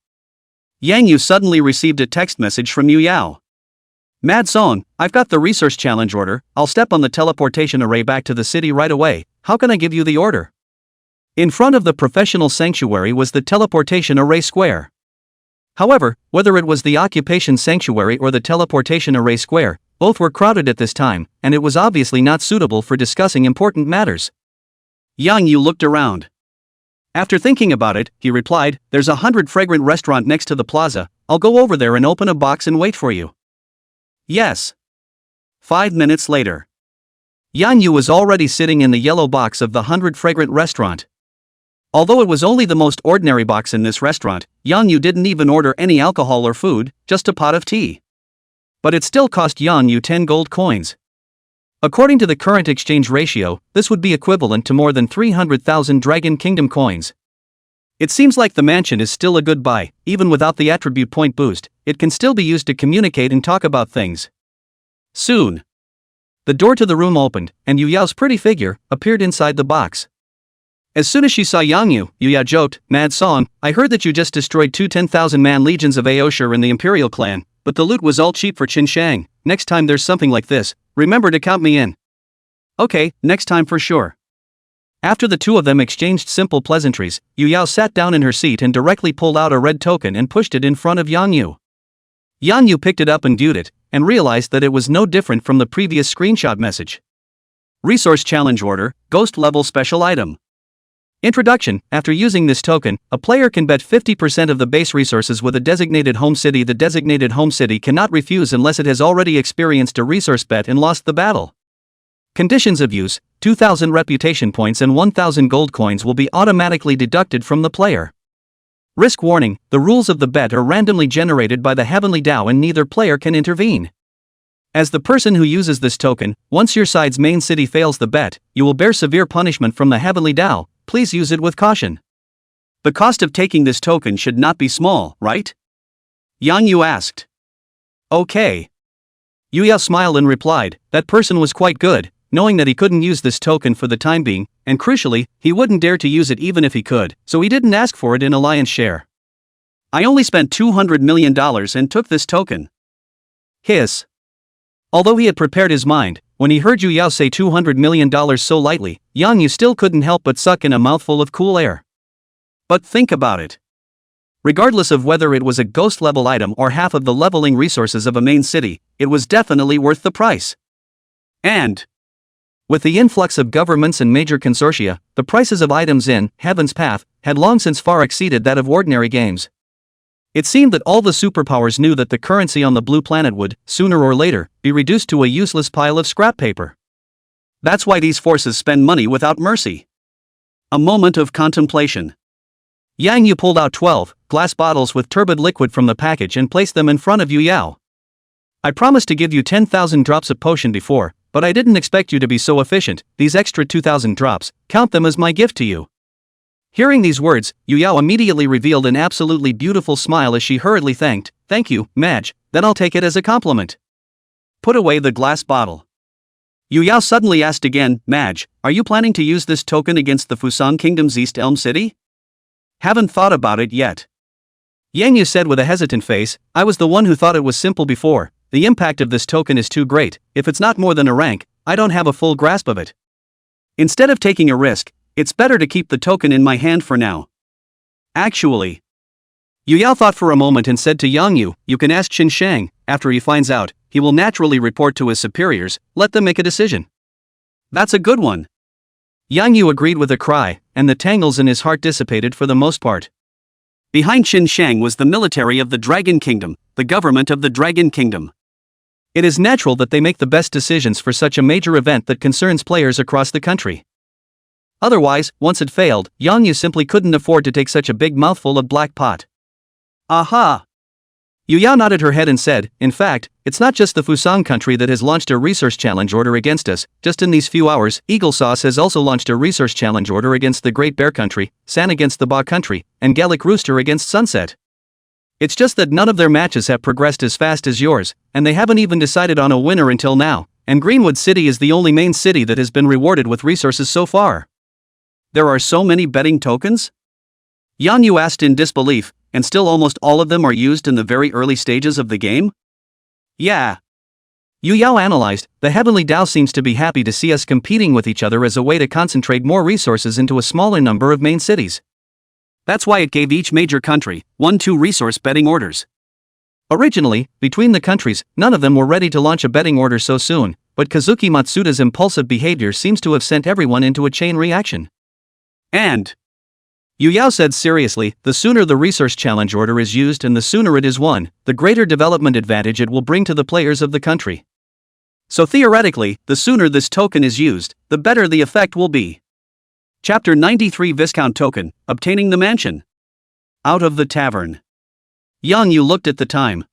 Yang Yu suddenly received a text message from Yu Yao. "Mad Song, I've got the resource challenge order, I'll step on the teleportation array back to the city right away, how can I give you the order?" In front of the professional sanctuary was the teleportation array square. However, whether it was the occupation sanctuary or the teleportation array square, both were crowded at this time, and it was obviously not suitable for discussing important matters. Yang Yu looked around. After thinking about it, he replied, "There's a 100 fragrant restaurant next to the plaza, I'll go over there and open a box and wait for you." "Yes." 5 minutes later. Yang Yu was already sitting in the yellow box of the 100 fragrant restaurant. Although it was only the most ordinary box in this restaurant, Yang Yu didn't even order any alcohol or food, just a pot of tea. But it still cost Yang Yu 10 gold coins. According to the current exchange ratio, this would be equivalent to more than 300,000 Dragon Kingdom coins. It seems like the mansion is still a good buy, even without the attribute point boost. It can still be used to communicate and talk about things. Soon, the door to the room opened, and Yu Yao's pretty figure appeared inside the box. As soon as she saw Yang Yu, Yu Yao joked, "Mad song, I heard that you just destroyed 2 10,000-man legions of Aoshir in the Imperial clan, but the loot was all cheap for Qin Shang. Next time there's something like this, remember to count me in." "Okay, next time for sure." After the two of them exchanged simple pleasantries, Yu Yao sat down in her seat and directly pulled out a red token and pushed it in front of Yang Yu. Yang Yu picked it up and viewed it, and realized that it was no different from the previous screenshot message. Resource Challenge Order, Ghost Level Special Item. Introduction. After using this token, a player can bet 50% of the base resources with a designated home city. The designated home city cannot refuse unless it has already experienced a resource bet and lost the battle. Conditions of use: 2,000 reputation points and 1,000 gold coins will be automatically deducted from the player. Risk warning: the rules of the bet are randomly generated by the Heavenly Dao and neither player can intervene. As the person who uses this token, once your side's main city fails the bet, you will bear severe punishment from the Heavenly Dao. Please use it with caution. The cost of taking this token should not be small, right? Yang Yu asked. Okay. Yu Yao smiled and replied, that person was quite good, knowing that he couldn't use this token for the time being, and crucially, he wouldn't dare to use it even if he could, so he didn't ask for it in alliance share. I only spent $200 million and took this token. Hiss. Although he had prepared his mind, when he heard Yu Yao say $200 million so lightly, Yang Yu still couldn't help but suck in a mouthful of cool air. But think about it. Regardless of whether it was a ghost level item or half of the leveling resources of a main city, it was definitely worth the price. And with the influx of governments and major consortia, the prices of items in Heaven's Path had long since far exceeded that of ordinary games. It seemed that all the superpowers knew that the currency on the blue planet would, sooner or later, be reduced to a useless pile of scrap paper. That's why these forces spend money without mercy. A moment of contemplation. Yang Yu pulled out 12 glass bottles with turbid liquid from the package and placed them in front of Yu Yao. I promised to give you 10,000 drops of potion before, but I didn't expect you to be so efficient. These extra 2,000 drops, count them as my gift to you. Hearing these words, Yu Yao immediately revealed an absolutely beautiful smile as she hurriedly thanked, "Thank you, Maj, then I'll take it as a compliment." Put away the glass bottle. Yu Yao suddenly asked again, "Maj, are you planning to use this token against the Fusang Kingdom's East Elm City?" "Haven't thought about it yet." Yang Yu said with a hesitant face, "I was the one who thought it was simple before. The impact of this token is too great. If it's not more than a rank, I don't have a full grasp of it. Instead of taking a risk, it's better to keep the token in my hand for now." Actually, Yu Yao thought for a moment and said to Yang Yu, "You can ask Qin Shang. After he finds out, he will naturally report to his superiors. Let them make a decision." "That's a good one." Yang Yu agreed with a cry, and the tangles in his heart dissipated for the most part. Behind Qin Shang was the military of the Dragon Kingdom, the government of the Dragon Kingdom. It is natural that they make the best decisions for such a major event that concerns players across the country. Otherwise, once it failed, Yang Yu simply couldn't afford to take such a big mouthful of black pot. Aha! Yu Yao nodded her head and said, "In fact, it's not just the Fusang country that has launched a resource challenge order against us. Just in these few hours, Eagle Sauce has also launched a resource challenge order against the Great Bear country, San against the Ba country, and Gallic Rooster against Sunset. It's just that none of their matches have progressed as fast as yours, and they haven't even decided on a winner until now, and Greenwood City is the only main city that has been rewarded with resources so far." "There are so many betting tokens?" Yang Yu asked in disbelief, "And still almost all of them are used in the very early stages of the game?" "Yeah." Yu Yao analyzed, "The Heavenly Dao seems to be happy to see us competing with each other as a way to concentrate more resources into a smaller number of main cities. That's why it gave each major country 1-2 resource betting orders. Originally, between the countries, none of them were ready to launch a betting order so soon, but Kazuki Matsuda's impulsive behavior seems to have sent everyone into a chain reaction. And Yu Yao said seriously, "The sooner the resource challenge order is used and the sooner it is won, the greater development advantage it will bring to the players of the country. So theoretically, the sooner this token is used, the better the effect will be." Chapter 93 Viscount Token, Obtaining the Mansion. Out of the tavern. Yang Yu looked at the time.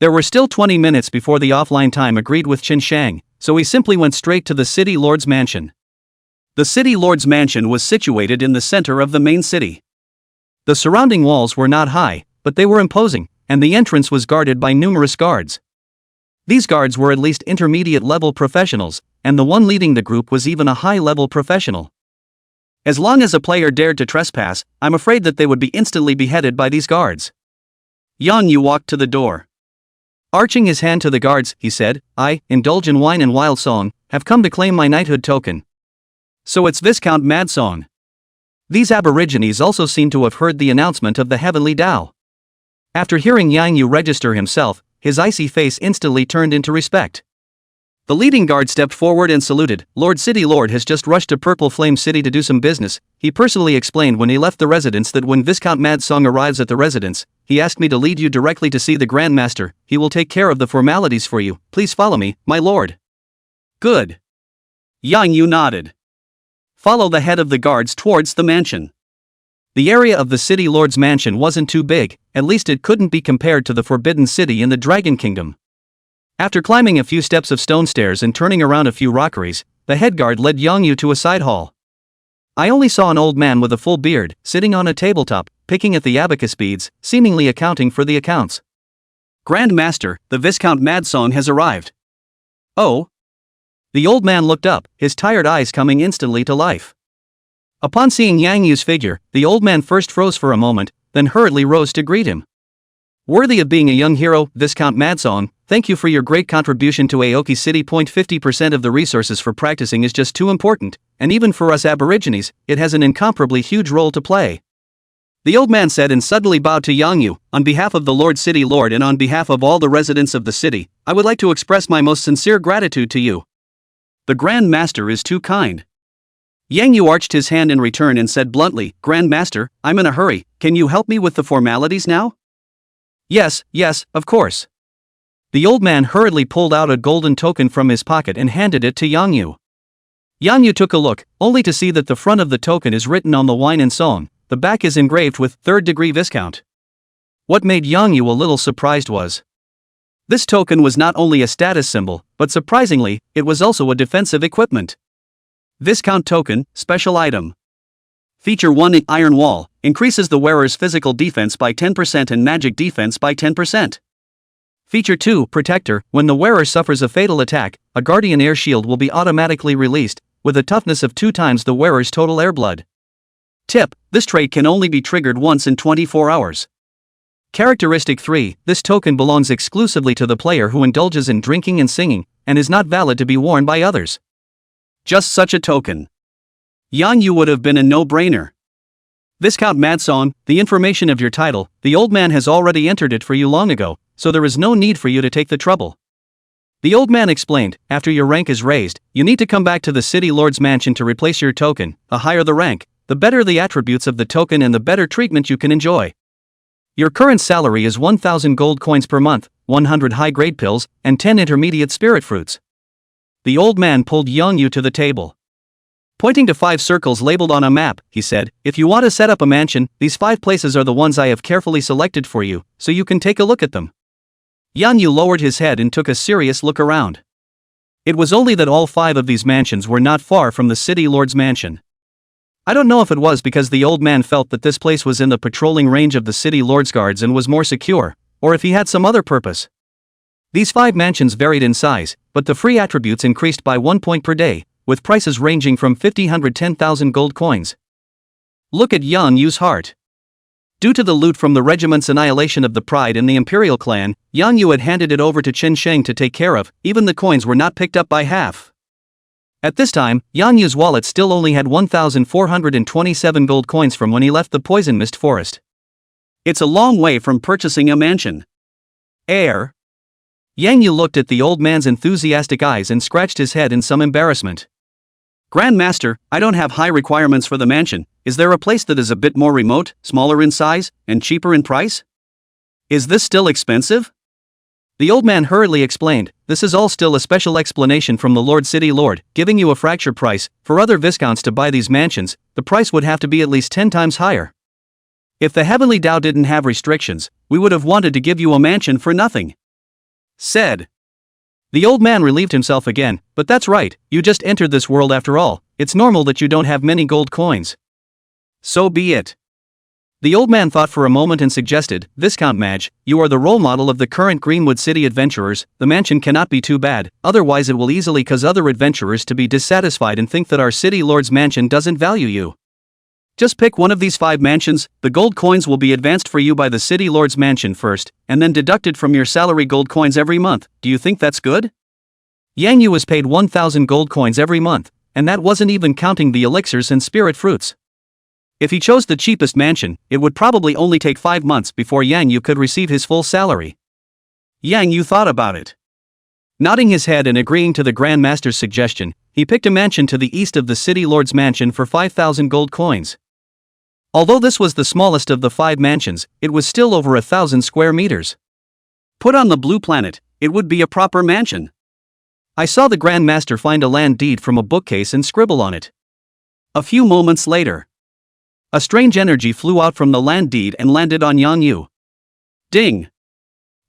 There were still 20 minutes before the offline time agreed with Qin Shang, so he simply went straight to the City Lord's mansion. The City Lord's mansion was situated in the center of the main city. The surrounding walls were not high, but they were imposing, and the entrance was guarded by numerous guards. These guards were at least intermediate-level professionals, and the one leading the group was even a high-level professional. As long as a player dared to trespass, I'm afraid that they would be instantly beheaded by these guards. Yang Yu walked to the door. Arching his hand to the guards, he said, "I, indulge in wine and wild song, have come to claim my knighthood token." So it's Viscount Mad Song. These aborigines also seem to have heard the announcement of the heavenly Tao. After hearing Yang Yu register himself, his icy face instantly turned into respect. The leading guard stepped forward and saluted. "Lord City Lord has just rushed to Purple Flame City to do some business." He personally explained when he left the residence that when Viscount Mad Song arrives at the residence, he asked me to lead you directly to see the Grand Master. He will take care of the formalities for you. Please follow me, my lord. Good. Yang Yu nodded. Follow the head of the guards towards the mansion. The area of the city lord's mansion wasn't too big, at least it couldn't be compared to the Forbidden City in the Dragon Kingdom. After climbing a few steps of stone stairs and turning around a few rockeries, the head guard led Yang Yu to a side hall. I only saw an old man with a full beard, sitting on a tabletop, picking at the abacus beads, seemingly accounting for the accounts. "Grand Master, the Viscount Mad Song has arrived." "Oh?" The old man looked up, his tired eyes coming instantly to life. Upon seeing Yang Yu's figure, the old man first froze for a moment, then hurriedly rose to greet him. "Worthy of being a young hero, Viscount Mad Song, thank you for your great contribution to Aoki City. 50% of the resources for practicing is just too important, and even for us aborigines, it has an incomparably huge role to play." The old man said and suddenly bowed to Yang Yu. "On behalf of the Lord City Lord and on behalf of all the residents of the city, I would like to express my most sincere gratitude to you. The Grand Master is too kind." Yang Yu arched his hand in return and said bluntly, "Grand Master, I'm in a hurry, can you help me with the formalities now?" Yes, of course." The old man hurriedly pulled out a golden token from his pocket and handed it to Yang Yu. Yang Yu took a look, only to see that the front of the token is written on the wine and song, the back is engraved with third-degree Viscount. What made Yang Yu a little surprised was this token was not only a status symbol, but surprisingly, it was also a defensive equipment. Viscount token, special item. Feature 1: Iron Wall, increases the wearer's physical defense by 10% and magic defense by 10%. Feature 2: Protector, when the wearer suffers a fatal attack, a guardian air shield will be automatically released, with a toughness of 2 times the wearer's total air blood. Tip: this trait can only be triggered once in 24 hours. Characteristic 3: this token belongs exclusively to the player who indulges in drinking and singing, and is not valid to be worn by others. Just such a token. Yang Yu would have been a no-brainer. Viscount Mad Song, the information of your title, the old man has already entered it for you long ago, so there is no need for you to take the trouble. The old man explained, after your rank is raised, you need to come back to the city lord's mansion to replace your token. The higher the rank, the better the attributes of the token and the better treatment you can enjoy. Your current salary is 1,000 gold coins per month, 100 high-grade pills, and 10 intermediate spirit fruits. The old man pulled Yang Yu to the table. Pointing to 5 circles labeled on a map, he said, "If you want to set up a mansion, these 5 places are the ones I have carefully selected for you, so you can take a look at them." Yang Yu lowered his head and took a serious look around. It was only that all 5 of these mansions were not far from the city lord's mansion. I don't know if it was because the old man felt that this place was in the patrolling range of the city lord's guards and was more secure, or if he had some other purpose. These 5 mansions varied in size, but the free attributes increased by 1 point per day, with prices ranging from 50,000 gold coins. Look at Yang Yu's heart. Due to the loot from the regiment's annihilation of the Pride and the Imperial clan, Yang Yu had handed it over to Qin Sheng to take care of. Even the coins were not picked up by half. At this time, Yang Yu's wallet still only had 1,427 gold coins from when he left the Poison Mist Forest. It's a long way from purchasing a mansion. Heir. Yang Yu looked at the old man's enthusiastic eyes and scratched his head in some embarrassment. Grand Master, I don't have high requirements for the mansion. Is there a place that is a bit more remote, smaller in size, and cheaper in price? Is this still expensive? The old man hurriedly explained, this is all still a special explanation from the Lord City Lord, giving you a fracture price. For other viscounts to buy these mansions, the price would have to be at least 10 times higher. If the Heavenly Tao didn't have restrictions, we would have wanted to give you a mansion for nothing. Said. The old man relieved himself again, but that's right, you just entered this world after all, it's normal that you don't have many gold coins. So be it. The old man thought for a moment and suggested, Viscount Madge, you are the role model of the current Greenwood City adventurers, the mansion cannot be too bad, otherwise it will easily cause other adventurers to be dissatisfied and think that our city lord's mansion doesn't value you. Just pick one of these 5 mansions, the gold coins will be advanced for you by the city lord's mansion first, and then deducted from your salary gold coins every month. Do you think that's good? Yang Yu was paid 1,000 gold coins every month, and that wasn't even counting the elixirs and spirit fruits. If he chose the cheapest mansion, it would probably only take 5 months before Yang Yu could receive his full salary. Yang Yu thought about it. Nodding his head and agreeing to the Grand Master's suggestion, he picked a mansion to the east of the city lord's mansion for 5,000 gold coins. Although this was the smallest of the 5 mansions, it was still over 1,000 square meters. Put on the blue planet, it would be a proper mansion. I saw the Grand Master find a land deed from a bookcase and scribble on it. A few moments later, a strange energy flew out from the land deed and landed on Yang Yu. Ding!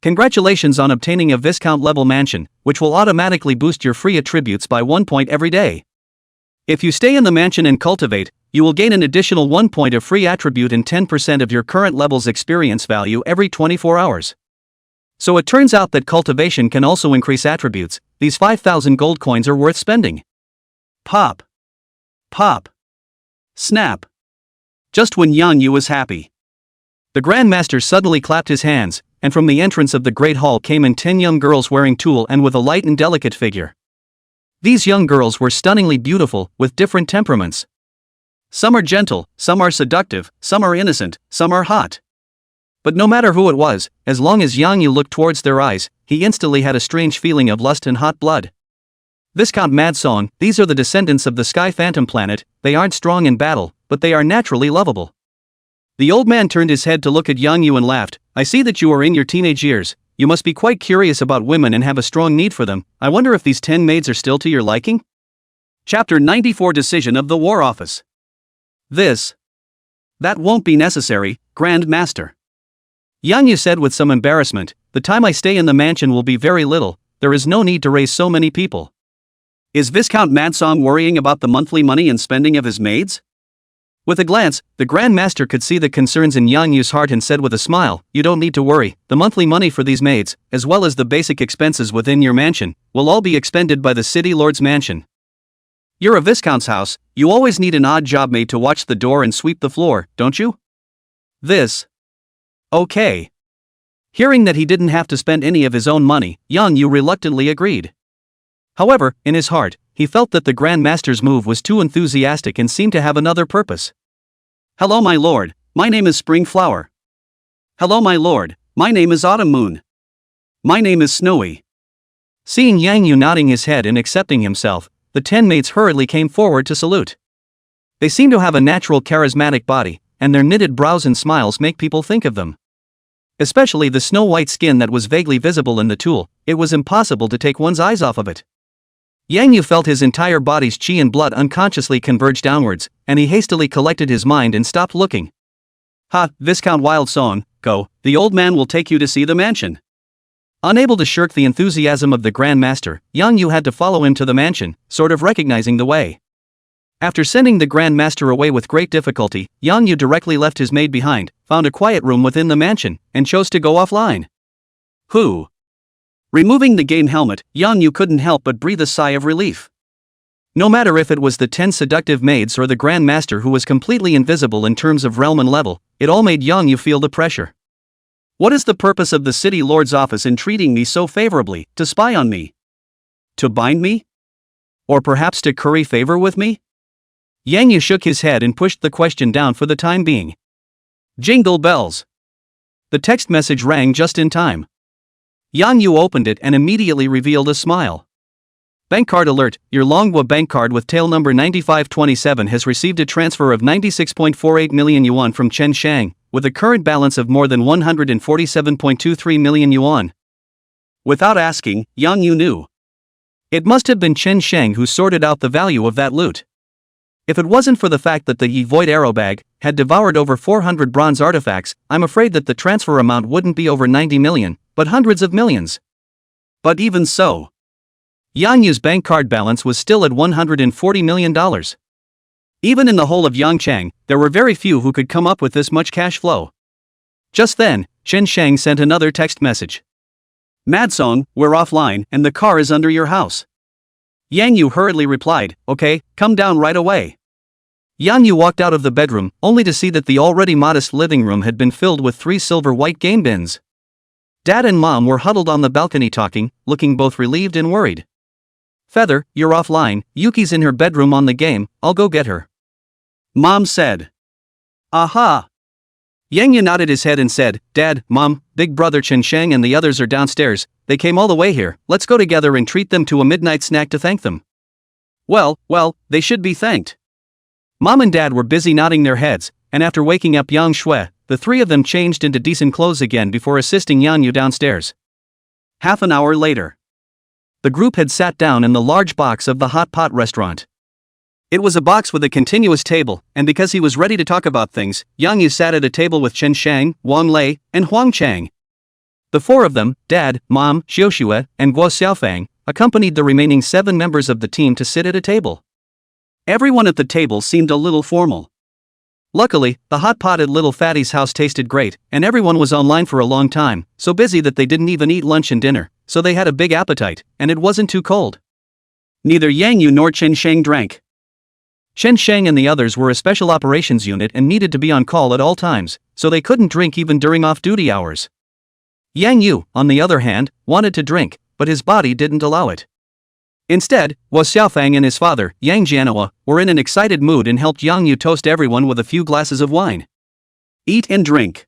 Congratulations on obtaining a Viscount-level mansion, which will automatically boost your free attributes by 1 point every day. If you stay in the mansion and cultivate, you will gain an additional 1 point of free attribute and 10% of your current level's experience value every 24 hours. So it turns out that cultivation can also increase attributes. These 5,000 gold coins are worth spending. Pop! Pop! Snap! Just when Yang Yu was happy, the Grand Master suddenly clapped his hands, and from the entrance of the Great Hall came in 10 young girls wearing tulle and with a light and delicate figure. These young girls were stunningly beautiful, with different temperaments. Some are gentle, some are seductive, some are innocent, some are hot. But no matter who it was, as long as Yang Yu looked towards their eyes, he instantly had a strange feeling of lust and hot blood. Viscount Mad Song, these are the descendants of the Sky Phantom planet, they aren't strong in battle, but they are naturally lovable. The old man turned his head to look at Yang Yu and laughed. I see that you are in your teenage years, you must be quite curious about women and have a strong need for them. I wonder if these 10 maids are still to your liking? Chapter 94 Decision of the War Office. That won't be necessary, Grand Master. Yang Yu said with some embarrassment, the time I stay in the mansion will be very little, there is no need to raise so many people. Is Viscount Madsong worrying about the monthly money and spending of his maids? With a glance, the Grand Master could see the concerns in Yang Yu's heart and said with a smile, you don't need to worry, the monthly money for these maids, as well as the basic expenses within your mansion, will all be expended by the City Lord's mansion. You're a Viscount's house, you always need an odd job maid to watch the door and sweep the floor, don't you? Okay. Hearing that he didn't have to spend any of his own money, Yang Yu reluctantly agreed. However, in his heart, he felt that the Grand Master's move was too enthusiastic and seemed to have another purpose. Hello my lord, my name is Spring Flower. Hello my lord, my name is Autumn Moon. My name is Snowy. Seeing Yang Yu nodding his head and accepting himself, the 10 maids hurriedly came forward to salute. They seem to have a natural charismatic body, and their knitted brows and smiles make people think of them. Especially the snow-white skin that was vaguely visible in the tulle, it was impossible to take one's eyes off of it. Yang Yu felt his entire body's chi and blood unconsciously converge downwards, and he hastily collected his mind and stopped looking. Ha, Viscount Wild Song, go, the old man will take you to see the mansion. Unable to shirk the enthusiasm of the Grand Master, Yang Yu had to follow him to the mansion, sort of recognizing the way. After sending the Grand Master away with great difficulty, Yang Yu directly left his maid behind, found a quiet room within the mansion, and chose to go offline. Removing the game helmet, Yang Yu couldn't help but breathe a sigh of relief. No matter if it was the 10 seductive maids or the Grand Master who was completely invisible in terms of realm and level, it all made Yang Yu feel the pressure. What is the purpose of the City Lord's office in treating me so favorably, to spy on me? To bind me? Or perhaps to curry favor with me? Yang Yu shook his head and pushed the question down for the time being. Jingle bells! The text message rang just in time. Yang Yu opened it and immediately revealed a smile. Bank card alert, your Longhua bank card with tail number 9527 has received a transfer of 96.48 million yuan from Chen Shang, with a current balance of more than 147.23 million yuan. Without asking, Yang Yu knew. It must have been Chen Shang who sorted out the value of that loot. If it wasn't for the fact that the Yi Void Arrow Bag had devoured over 400 bronze artifacts, I'm afraid that the transfer amount wouldn't be over 90 million, but hundreds of millions. But even so, Yang Yu's bank card balance was still at $140 million. Even in the whole of Yangchang, there were very few who could come up with this much cash flow. Just then, Chen Shang sent another text message. Madsong, we're offline and the car is under your house. Yang Yu hurriedly replied, okay, come down right away. Yang Yu walked out of the bedroom, only to see that the already modest living room had been filled with 3 silver-white game bins. Dad and Mom were huddled on the balcony talking, looking both relieved and worried. Feather, you're offline, Yuki's in her bedroom on the game, I'll go get her. Mom said. Aha! Yang Yu nodded his head and said, Dad, Mom, Big Brother Chen Shang and the others are downstairs, they came all the way here, let's go together and treat them to a midnight snack to thank them. Well, they should be thanked. Mom and Dad were busy nodding their heads, and after waking up Yang Shui, the 3 of them changed into decent clothes again before assisting Yang Yu downstairs. Half an hour later. The group had sat down in the large box of the hot pot restaurant. It was a box with a continuous table, and because he was ready to talk about things, Yang Yu sat at a table with Chen Shang, Wang Lei, and Huang Chang. The 4 of them, Dad, Mom, Xiuxue, and Guo Xiaofang, accompanied the remaining 7 members of the team to sit at a table. Everyone at the table seemed a little formal. Luckily, the hot pot at Little Fatty's house tasted great, and everyone was online for a long time, so busy that they didn't even eat lunch and dinner, so they had a big appetite, and it wasn't too cold. Neither Yang Yu nor Chen Shang drank. Chen Shang and the others were a special operations unit and needed to be on call at all times, so they couldn't drink even during off-duty hours. Yang Yu, on the other hand, wanted to drink, but his body didn't allow it. Instead, Guo Xiaofang and his father, Yang Jianhua, were in an excited mood and helped Yang Yu toast everyone with a few glasses of wine. Eat and drink.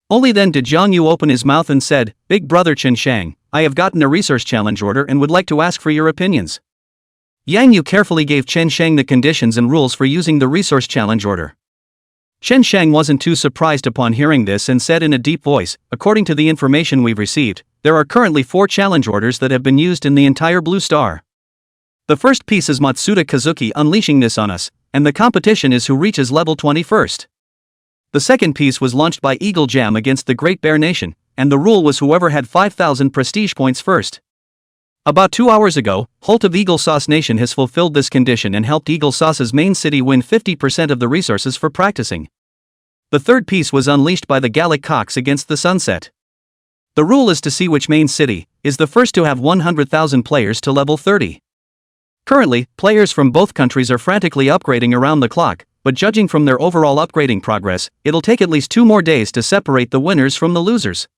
Only then did Yang Yu open his mouth and said, Big Brother Chen Shang, I have gotten a resource challenge order and would like to ask for your opinions. Yang Yu carefully gave Chen Shang the conditions and rules for using the resource challenge order. Chen Shang wasn't too surprised upon hearing this and said in a deep voice, according to the information we've received, there are currently 4 challenge orders that have been used in the entire Blue Star. The first piece is Matsuda Kazuki unleashing this on us, and the competition is who reaches level 21st. The second piece was launched by Eagle Jam against the Great Bear Nation, and the rule was whoever had 5,000 prestige points first. About 2 hours ago, Holt of Eagle Sauce Nation has fulfilled this condition and helped Eagle Sauce's main city win 50% of the resources for practicing. The third piece was unleashed by the Gallic Cocks against the Sunset. The rule is to see which main city is the first to have 100,000 players to level 30. Currently, players from both countries are frantically upgrading around the clock, but judging from their overall upgrading progress, it'll take at least 2 more days to separate the winners from the losers.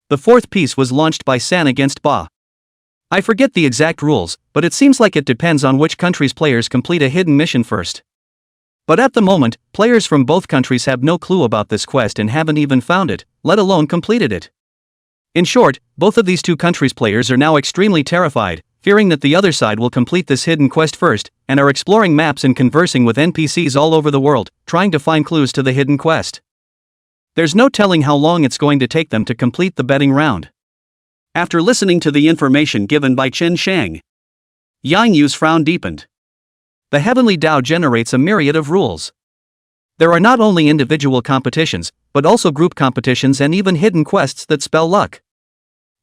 The fourth piece was launched by San against Ba. I forget the exact rules, but it seems like it depends on which country's players complete a hidden mission first. But at the moment, players from both countries have no clue about this quest and haven't even found it, let alone completed it. In short, both of these 2 countries' players are now extremely terrified, fearing that the other side will complete this hidden quest first, and are exploring maps and conversing with NPCs all over the world, trying to find clues to the hidden quest. There's no telling how long it's going to take them to complete the betting round. After listening to the information given by Chen Shang, Yang Yu's frown deepened. The Heavenly Tao generates a myriad of rules. There are not only individual competitions, but also group competitions and even hidden quests that spell luck.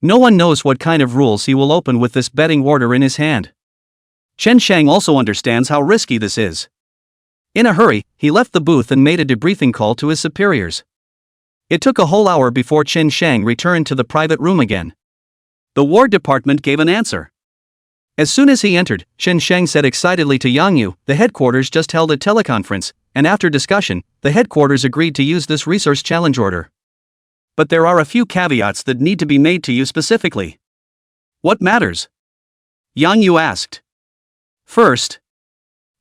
No one knows what kind of rules he will open with this betting order in his hand. Chen Shang also understands how risky this is. In a hurry, he left the booth and made a debriefing call to his superiors. It took a whole hour before Chen Shang returned to the private room again. The War Department gave an answer. As soon as he entered, Chen Shang said excitedly to Yang Yu, the headquarters just held a teleconference, and after discussion, the headquarters agreed to use this resource challenge order. But there are a few caveats that need to be made to you specifically. What matters? Yang Yu asked. First,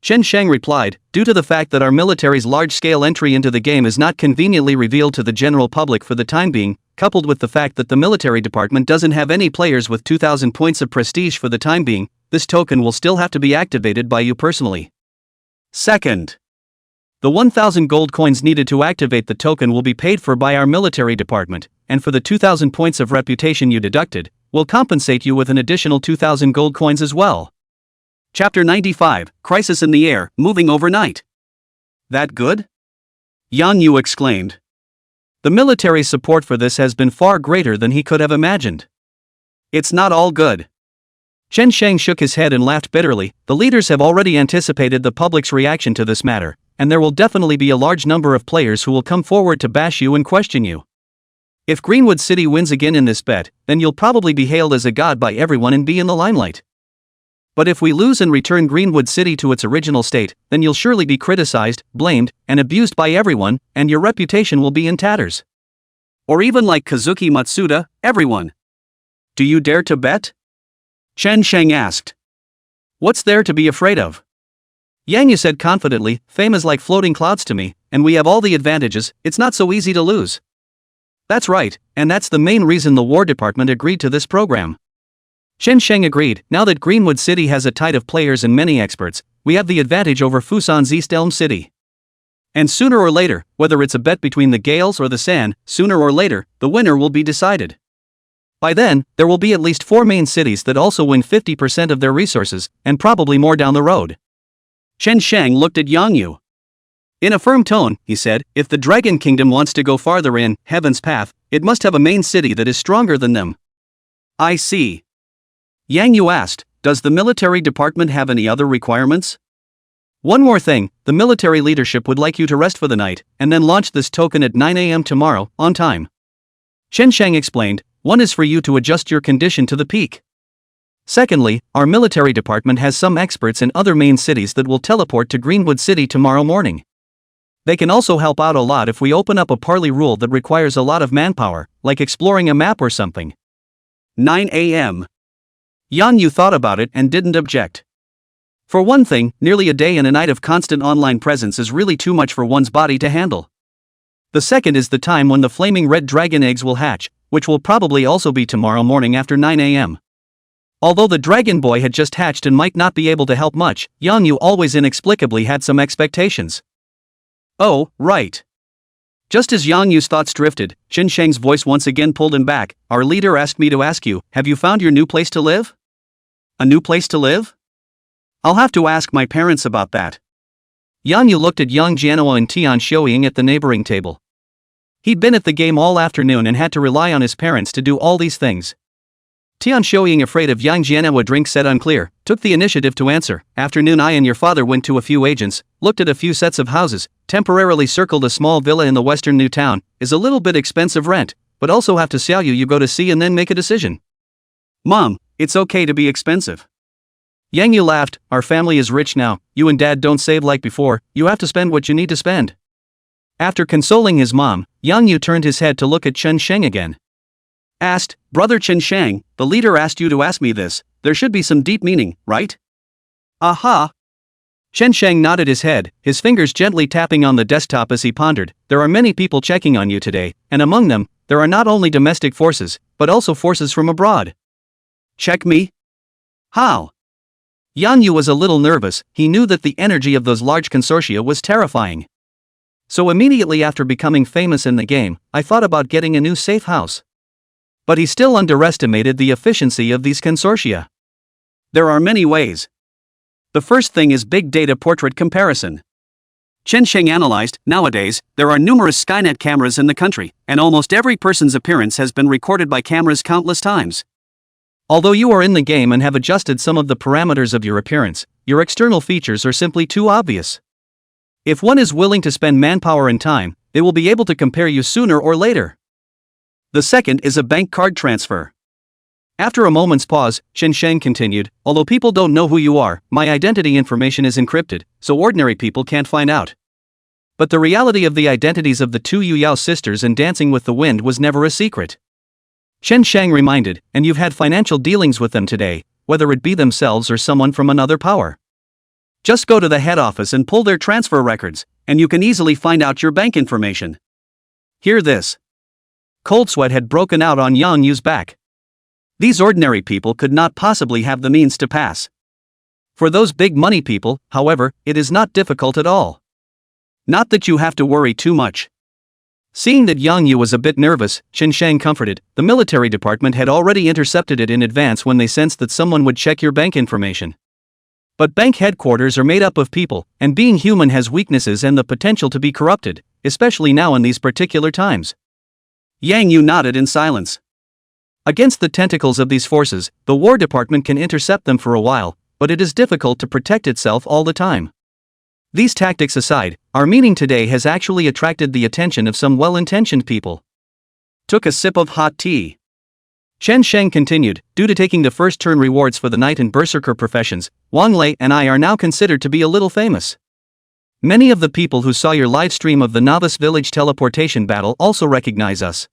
Chen Shang replied, due to the fact that our military's large-scale entry into the game is not conveniently revealed to the general public for the time being, coupled with the fact that the military department doesn't have any players with 2,000 points of prestige for the time being, this token will still have to be activated by you personally. Second, the 1,000 gold coins needed to activate the token will be paid for by our military department, and for the 2,000 points of reputation you deducted, we'll compensate you with an additional 2,000 gold coins as well. Chapter 95, Crisis in the Air, Moving Overnight. That good? Yang Yu exclaimed. The military's support for this has been far greater than he could have imagined. It's not all good. Chen Sheng shook his head and laughed bitterly. The leaders have already anticipated the public's reaction to this matter, and there will definitely be a large number of players who will come forward to bash you and question you. If Greenwood City wins again in this bet, then you'll probably be hailed as a god by everyone and be in the limelight. But if we lose and return Greenwood City to its original state, then you'll surely be criticized, blamed, and abused by everyone, and your reputation will be in tatters. Or even like Kazuki Matsuda, everyone. Do you dare to bet? Chen Sheng asked. What's there to be afraid of? Yang Yu said confidently, fame is like floating clouds to me, and we have all the advantages, it's not so easy to lose. That's right, and that's the main reason the War Department agreed to this program. Chen Sheng agreed, now that Greenwood City has a tide of players and many experts, we have the advantage over Fusan's East Elm City. And sooner or later, whether it's a bet between the Gales or the San, sooner or later, the winner will be decided. By then, there will be at least 4 main cities that also win 50% of their resources, and probably more down the road. Chen Sheng looked at Yang Yu. In a firm tone, he said, if the Dragon Kingdom wants to go farther in Heaven's Path, it must have a main city that is stronger than them. I see. Yang Yu asked, does the military department have any other requirements? One more thing, the military leadership would like you to rest for the night, and then launch this token at 9 a.m. tomorrow, on time. Chen Sheng explained, one is for you to adjust your condition to the peak. Secondly, our military department has some experts in other main cities that will teleport to Greenwood City tomorrow morning. They can also help out a lot if we open up a parley rule that requires a lot of manpower, like exploring a map or something. 9 a.m. Yang Yu thought about it and didn't object. For one thing, nearly a day and a night of constant online presence is really too much for one's body to handle. The second is the time when the flaming red dragon eggs will hatch, which will probably also be tomorrow morning after 9 a.m. Although the dragon boy had just hatched and might not be able to help much, Yang Yu always inexplicably had some expectations. Oh, right. Just as Yang Yu's thoughts drifted, Chen Sheng's voice once again pulled him back. Our leader asked me to ask you, have you found your new place to live? A new place to live? I'll have to ask my parents about that. Yang Yu looked at Yang Jianhua and Tian Xiuying at the neighboring table. He'd been at the game all afternoon and had to rely on his parents to do all these things. Tian Xiuying, afraid of Yang Jianhua drink said unclear, took the initiative to answer. Afternoon, I and your father went to a few agents, looked at a few sets of houses, temporarily circled a small villa in the western new town, is a little bit expensive rent, but also have to sell you go to see and then make a decision. Mom, it's okay to be expensive. Yang Yu laughed, our family is rich now, you and dad don't save like before, you have to spend what you need to spend. After consoling his mom, Yang Yu turned his head to look at Chen Sheng again. Asked, Brother Chen Sheng, the leader asked you to ask me this, there should be some deep meaning, right? Aha! Chen Sheng nodded his head, his fingers gently tapping on the desktop as he pondered, there are many people checking on you today, and among them, there are not only domestic forces, but also forces from abroad. Check me? How? Yang Yu was a little nervous, he knew that the energy of those large consortia was terrifying. So immediately after becoming famous in the game, I thought about getting a new safe house. But he still underestimated the efficiency of these consortia. There are many ways. The first thing is big data portrait comparison. Chen Sheng analyzed, nowadays, there are numerous Skynet cameras in the country, and almost every person's appearance has been recorded by cameras countless times. Although you are in the game and have adjusted some of the parameters of your appearance, your external features are simply too obvious. If one is willing to spend manpower and time, they will be able to compare you sooner or later. The second is a bank card transfer. After a moment's pause, Chen Sheng continued, although people don't know who you are, my identity information is encrypted, so ordinary people can't find out. But the reality of the identities of the two Yu Yao sisters and Dancing with the Wind was never a secret. Chen Sheng reminded, and you've had financial dealings with them today, whether it be themselves or someone from another power. Just go to the head office and pull their transfer records, and you can easily find out your bank information. Hear this. Cold sweat had broken out on Yang Yu's back. These ordinary people could not possibly have the means to pass. For those big money people, however, it is not difficult at all. Not that you have to worry too much. Seeing that Yang Yu was a bit nervous, Chen Sheng comforted, the military department had already intercepted it in advance when they sensed that someone would check your bank information. But bank headquarters are made up of people, and being human has weaknesses and the potential to be corrupted, especially now in these particular times. Yang Yu nodded in silence. Against the tentacles of these forces, the War Department can intercept them for a while, but it is difficult to protect itself all the time. These tactics aside, our meeting today has actually attracted the attention of some well-intentioned people. Took a sip of hot tea. Chen Sheng continued, due to taking the first turn rewards for the knight and berserker professions, Wang Lei and I are now considered to be a little famous. Many of the people who saw your live stream of the novice village teleportation battle also recognize us.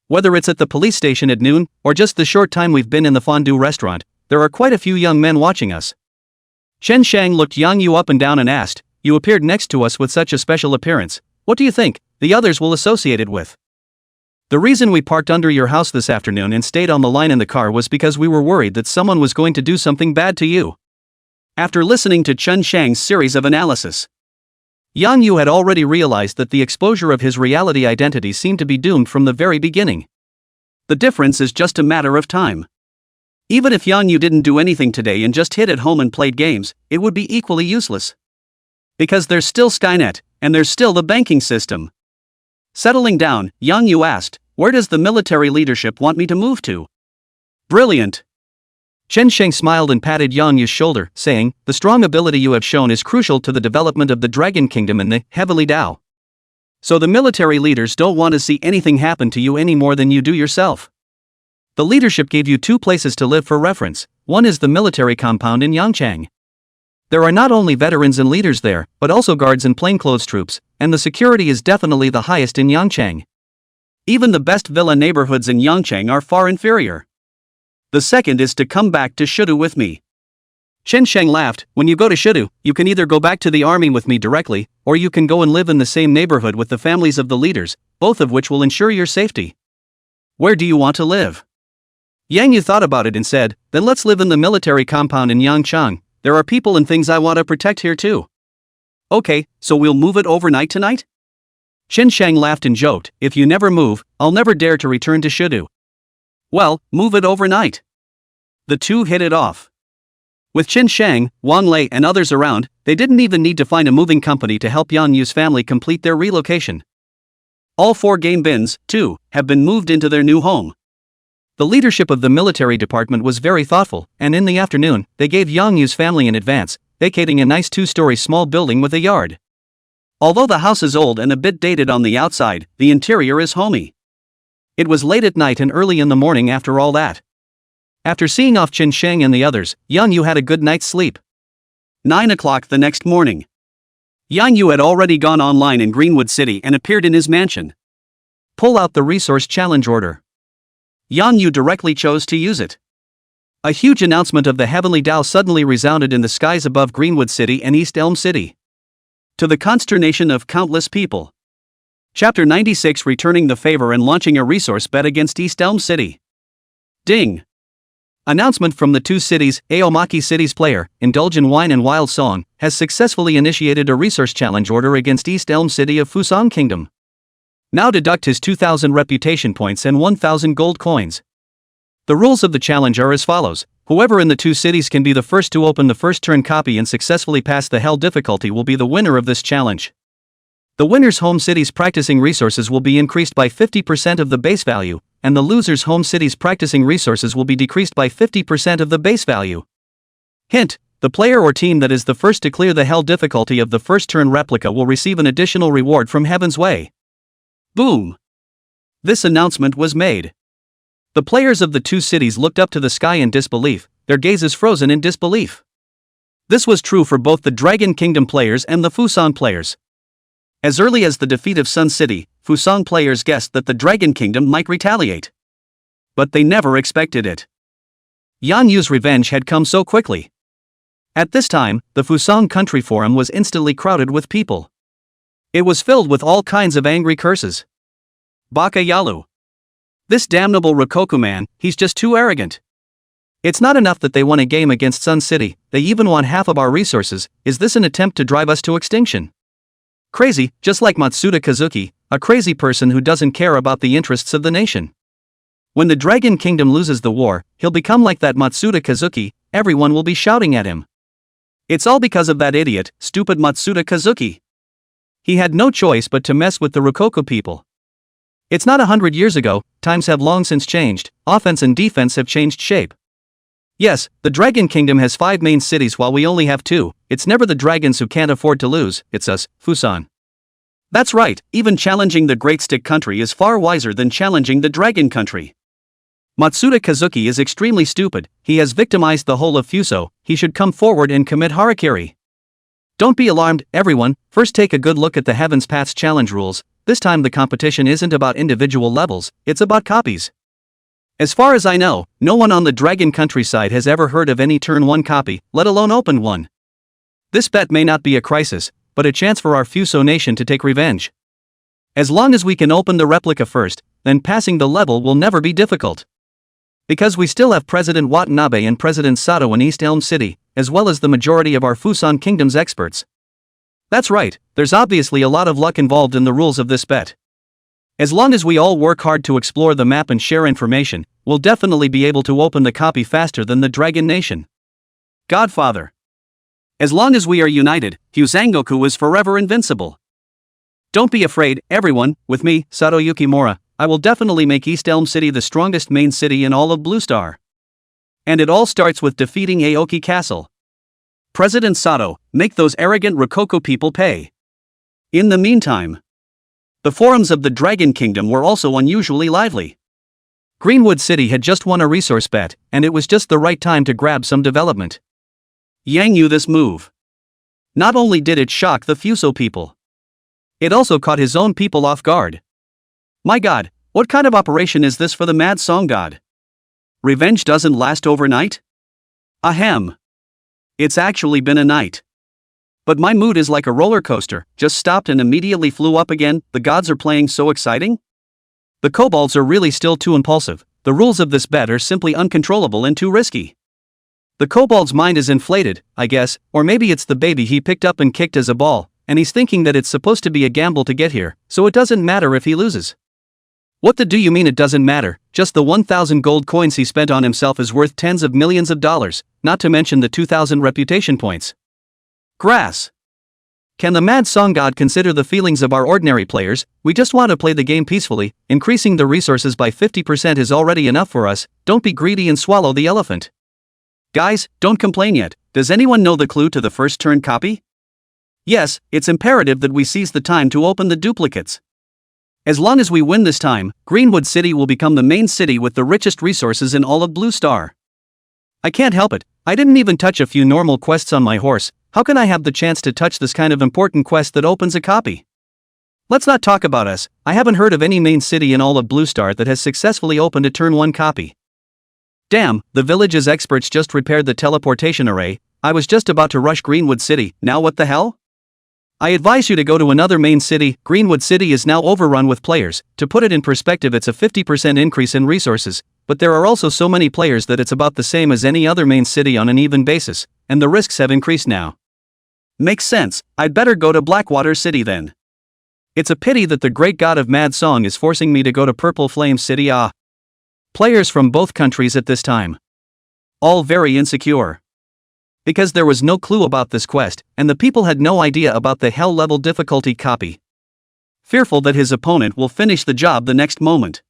Whether it's at the police station at noon, or just the short time we've been in the fondue restaurant, there are quite a few young men watching us. Chen Shang looked Yang Yu up and down and asked, "You appeared next to us with such a special appearance. What do you think the others will associate it with?" "The reason we parked under your house this afternoon and stayed on the line in the car was because we were worried that someone was going to do something bad to you." After listening to Chen Shang's series of analysis, Yang Yu had already realized that the exposure of his reality identity seemed to be doomed from the very beginning. The difference is just a matter of time. Even if Yang Yu didn't do anything today and just hid at home and played games, it would be equally useless. Because there's still Skynet, and there's still the banking system. Settling down, Yang Yu asked, "Where does the military leadership want me to move to?" "Brilliant." Chen Sheng smiled and patted Yang Yu's shoulder, saying, "The strong ability you have shown is crucial to the development of the Dragon Kingdom and the Heavenly Tao. So the military leaders don't want to see anything happen to you any more than you do yourself. The leadership gave you 2 places to live for reference. One is the military compound in Yangchang. There are not only veterans and leaders there, but also guards and plainclothes troops, and the security is definitely the highest in Yangchang. Even the best villa neighborhoods in Yangchang are far inferior. The second is to come back to Shudu with me." Chen Sheng laughed, "When you go to Shudu, you can either go back to the army with me directly, or you can go and live in the same neighborhood with the families of the leaders, both of which will ensure your safety. Where do you want to live?" Yang Yu thought about it and said, "Then let's live in the military compound in Yangchang. There are people and things I want to protect here too." "Okay, so we'll move it overnight tonight?" Chen Sheng laughed and joked, "If you never move, I'll never dare to return to Shudu." "Well, move it overnight." The two hit it off. With Chen Shang, Wang Lei and others around, they didn't even need to find a moving company to help Yang Yu's family complete their relocation. All 4 game bins, too, have been moved into their new home. The leadership of the military department was very thoughtful, and in the afternoon, they gave Yang Yu's family an advance, vacating a nice 2-story small building with a yard. Although the house is old and a bit dated on the outside, the interior is homey. It was late at night and early in the morning after all that. After seeing off Chen Sheng and the others, Yang Yu had a good night's sleep. 9 o'clock the next morning. Yang Yu had already gone online in Greenwood City and appeared in his mansion. Pull out the resource challenge order. Yang Yu directly chose to use it. A huge announcement of the Heavenly Tao suddenly resounded in the skies above Greenwood City and East Elm City. To the consternation of countless people. Chapter 96, returning the favor and launching a resource bet against East Elm City. Ding! Announcement from the 2 cities. Aomaki City's player, Indulge in Wine and Wild Song, has successfully initiated a resource challenge order against East Elm City of Fusang Kingdom. Now deduct his 2,000 reputation points and 1,000 gold coins. The rules of the challenge are as follows. Whoever in the 2 cities can be the first to open the first turn copy and successfully pass the hell difficulty will be the winner of this challenge. The winner's home city's practicing resources will be increased by 50% of the base value, and the loser's home city's practicing resources will be decreased by 50% of the base value. Hint: the player or team that is the first to clear the hell difficulty of the first turn replica will receive an additional reward from Heaven's Way. Boom! This announcement was made. The players of the 2 cities looked up to the sky in disbelief, their gazes frozen in disbelief. This was true for both the Dragon Kingdom players and the Fusang players. As early as the defeat of Sun City, Fusang players guessed that the Dragon Kingdom might retaliate. But they never expected it. Yang Yu's revenge had come so quickly. At this time, the Fusang Country Forum was instantly crowded with people. It was filled with all kinds of angry curses. Baka Yalu. This damnable Rokoku man, he's just too arrogant. It's not enough that they won a game against Sun City, they even want half of our resources. Is this an attempt to drive us to extinction? Crazy, just like Matsuda Kazuki, a crazy person who doesn't care about the interests of the nation. When the Dragon Kingdom loses the war, he'll become like that Matsuda Kazuki, everyone will be shouting at him. It's all because of that idiot, stupid Matsuda Kazuki. He had no choice but to mess with the Rokoku people. It's not 100 years ago, times have long since changed, offense and defense have changed shape. Yes, the Dragon Kingdom has 5 main cities while we only have 2, it's never the dragons who can't afford to lose, it's us, Fusan. That's right, even challenging the Great Stick Country is far wiser than challenging the Dragon Country. Matsuda Kazuki is extremely stupid, he has victimized the whole of Fuso, he should come forward and commit harakiri. Don't be alarmed, everyone, first take a good look at the Heaven's Path's challenge rules, this time the competition isn't about individual levels, it's about copies. As far as I know, no one on the Dragon Countryside has ever heard of any turn 1 copy, let alone open one. This bet may not be a crisis, but a chance for our Fuso nation to take revenge. As long as we can open the replica first, then passing the level will never be difficult. Because we still have President Watanabe and President Sato in East Elm City, as well as the majority of our Fusan Kingdom's experts. That's right, there's obviously a lot of luck involved in the rules of this bet. As long as we all work hard to explore the map and share information, we'll definitely be able to open the copy faster than the Dragon Nation. Godfather. As long as we are united, Husangoku is forever invincible. Don't be afraid, everyone, with me, Sato Yukimura, I will definitely make East Elm City the strongest main city in all of Blue Star. And it all starts with defeating Aoki Castle. President Sato, make those arrogant Rococo people pay. In the meantime, the forums of the Dragon Kingdom were also unusually lively. Greenwood City had just won a resource bet, and it was just the right time to grab some development. Yang knew this move. Not only did it shock the Fuso people, it also caught his own people off guard. My god, what kind of operation is this for the mad song god? Revenge doesn't last overnight? Ahem. It's actually been a night. But my mood is like a roller coaster, just stopped and immediately flew up again, the gods are playing so exciting? The kobolds are really still too impulsive, the rules of this bet are simply uncontrollable and too risky. The kobold's mind is inflated, I guess, or maybe it's the baby he picked up and kicked as a ball, and he's thinking that it's supposed to be a gamble to get here, so it doesn't matter if he loses. What the do you mean it doesn't matter? Just the 1,000 gold coins he spent on himself is worth tens of millions of dollars, not to mention the 2,000 reputation points. Grass. Can the mad song god consider the feelings of our ordinary players? We just want to play the game peacefully, increasing the resources by 50% is already enough for us, don't be greedy and swallow the elephant. Guys, don't complain yet, does anyone know the clue to the first turn copy? Yes, it's imperative that we seize the time to open the duplicates. As long as we win this time, Greenwood City will become the main city with the richest resources in all of Blue Star. I can't help it, I didn't even touch a few normal quests on my horse, how can I have the chance to touch this kind of important quest that opens a copy? Let's not talk about us, I haven't heard of any main city in all of Blue Star that has successfully opened a turn 1 copy. Damn, the village's experts just repaired the teleportation array, I was just about to rush Greenwood City, now what the hell? I advise you to go to another main city, Greenwood City is now overrun with players, to put it in perspective it's a 50% increase in resources, but there are also so many players that it's about the same as any other main city on an even basis, and the risks have increased now. Makes sense, I'd better go to Blackwater City then. It's a pity that the great god of mad song is forcing me to go to Purple Flame City. Players from both countries at this time. All very insecure. Because there was no clue about this quest, and the people had no idea about the hell level difficulty copy. Fearful that his opponent will finish the job the next moment.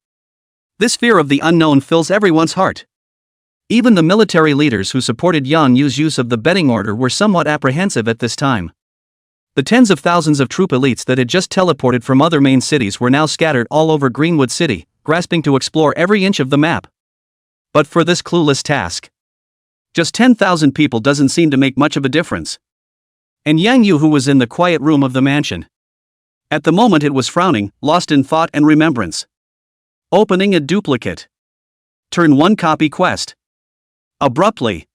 This fear of the unknown fills everyone's heart. Even the military leaders who supported Yang Yu's use of the betting order were somewhat apprehensive at this time. The tens of thousands of troop elites that had just teleported from other main cities were now scattered all over Greenwood City, grasping to explore every inch of the map. But for this clueless task, just 10,000 people doesn't seem to make much of a difference. And Yang Yu, who was in the quiet room of the mansion, at the moment it was frowning, lost in thought and remembrance. Opening a duplicate. Turn 1 copy quest. Abruptly,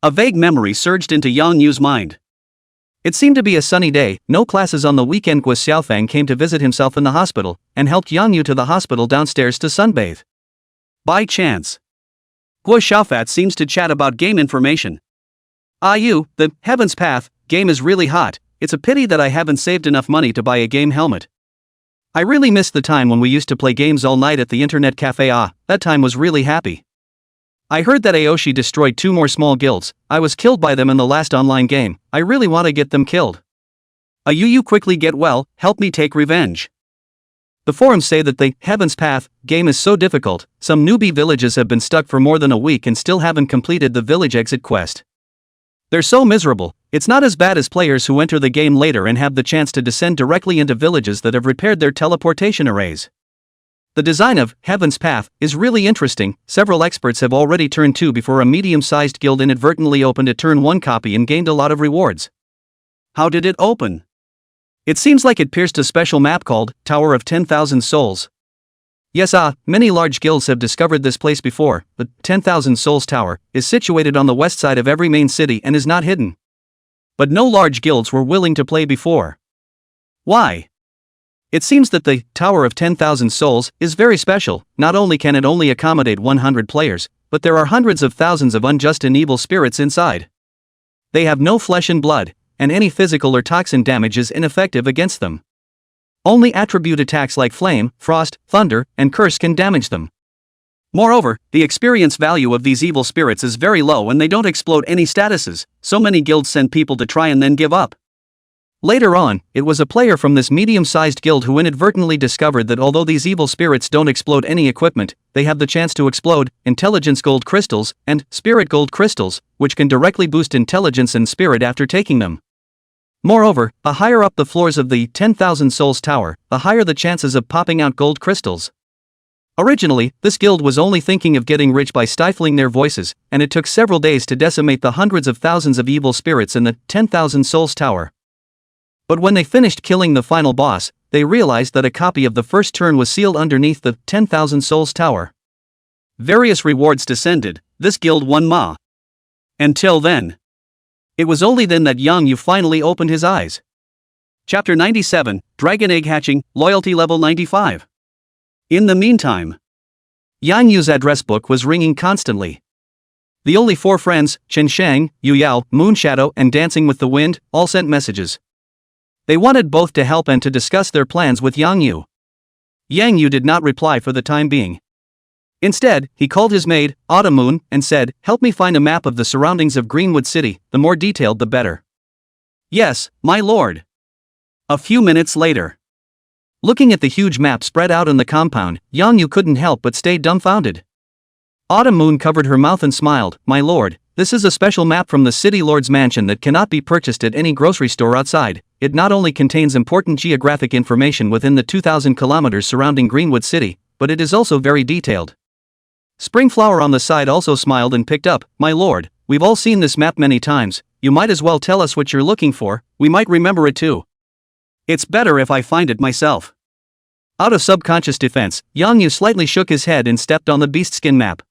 a vague memory surged into Yang Yu's mind. It seemed to be a sunny day, no classes on the weekend. Guo Xiaofang came to visit himself in the hospital, and helped Yang Yu to the hospital downstairs to sunbathe. By chance, Guo Xiaofat seems to chat about game information. Yu, the Heaven's Path game is really hot, it's a pity that I haven't saved enough money to buy a game helmet. I really miss the time when we used to play games all night at the internet cafe. That time was really happy. I heard that Aoshi destroyed 2 more small guilds, I was killed by them in the last online game, I really want to get them killed. You quickly get well, help me take revenge. The forums say that the Heaven's Path game is so difficult, some newbie villages have been stuck for more than a week and still haven't completed the village exit quest. They're so miserable, it's not as bad as players who enter the game later and have the chance to descend directly into villages that have repaired their teleportation arrays. The design of Heaven's Path is really interesting. Several experts have already turned 2 before a medium-sized guild inadvertently opened a turn 1 copy and gained a lot of rewards. How did it open? It seems like it pierced a special map called Tower of 10,000 Souls. Yes, many large guilds have discovered this place before. The 10,000 Souls Tower is situated on the west side of every main city and is not hidden. But no large guilds were willing to play before. Why? It seems that the Tower of 10,000 Souls is very special. Not only can it only accommodate 100 players, but there are hundreds of thousands of unjust and evil spirits inside. They have no flesh and blood, and any physical or toxin damage is ineffective against them. Only attribute attacks like flame, frost, thunder, and curse can damage them. Moreover, the experience value of these evil spirits is very low and they don't explode any statuses, so many guilds send people to try and then give up. Later on, it was a player from this medium-sized guild who inadvertently discovered that although these evil spirits don't explode any equipment, they have the chance to explode intelligence gold crystals and spirit gold crystals, which can directly boost intelligence and spirit after taking them. Moreover, the higher up the floors of the 10,000 Souls Tower, the higher the chances of popping out gold crystals. Originally, this guild was only thinking of getting rich by stifling their voices, and it took several days to decimate the hundreds of thousands of evil spirits in the 10,000 Souls Tower. But when they finished killing the final boss, they realized that a copy of the first turn was sealed underneath the 10,000 Souls Tower. Various rewards descended, this guild won Ma. Until then. It was only then that Yang Yu finally opened his eyes. Chapter 97, Dragon Egg Hatching, Loyalty Level 95. In the meantime, Yang Yu's address book was ringing constantly. The only 4 friends, Chen Shang, Yu Yao, Moonshadow, and Dancing with the Wind, all sent messages. They wanted both to help and to discuss their plans with Yang Yu. Yang Yu did not reply for the time being. Instead, he called his maid, Autumn Moon, and said, "Help me find a map of the surroundings of Greenwood City, the more detailed the better." "Yes, my lord." A few minutes later. Looking at the huge map spread out in the compound, Yang Yu couldn't help but stay dumbfounded. Autumn Moon covered her mouth and smiled, "My lord, this is a special map from the City Lord's mansion that cannot be purchased at any grocery store outside. It not only contains important geographic information within the 2,000 kilometers surrounding Greenwood City, but it is also very detailed." Springflower on the side also smiled and picked up, "My lord, we've all seen this map many times, you might as well tell us what you're looking for, we might remember it too." "It's better if I find it myself." Out of subconscious defense, Yang Yu slightly shook his head and stepped on the beastskin map.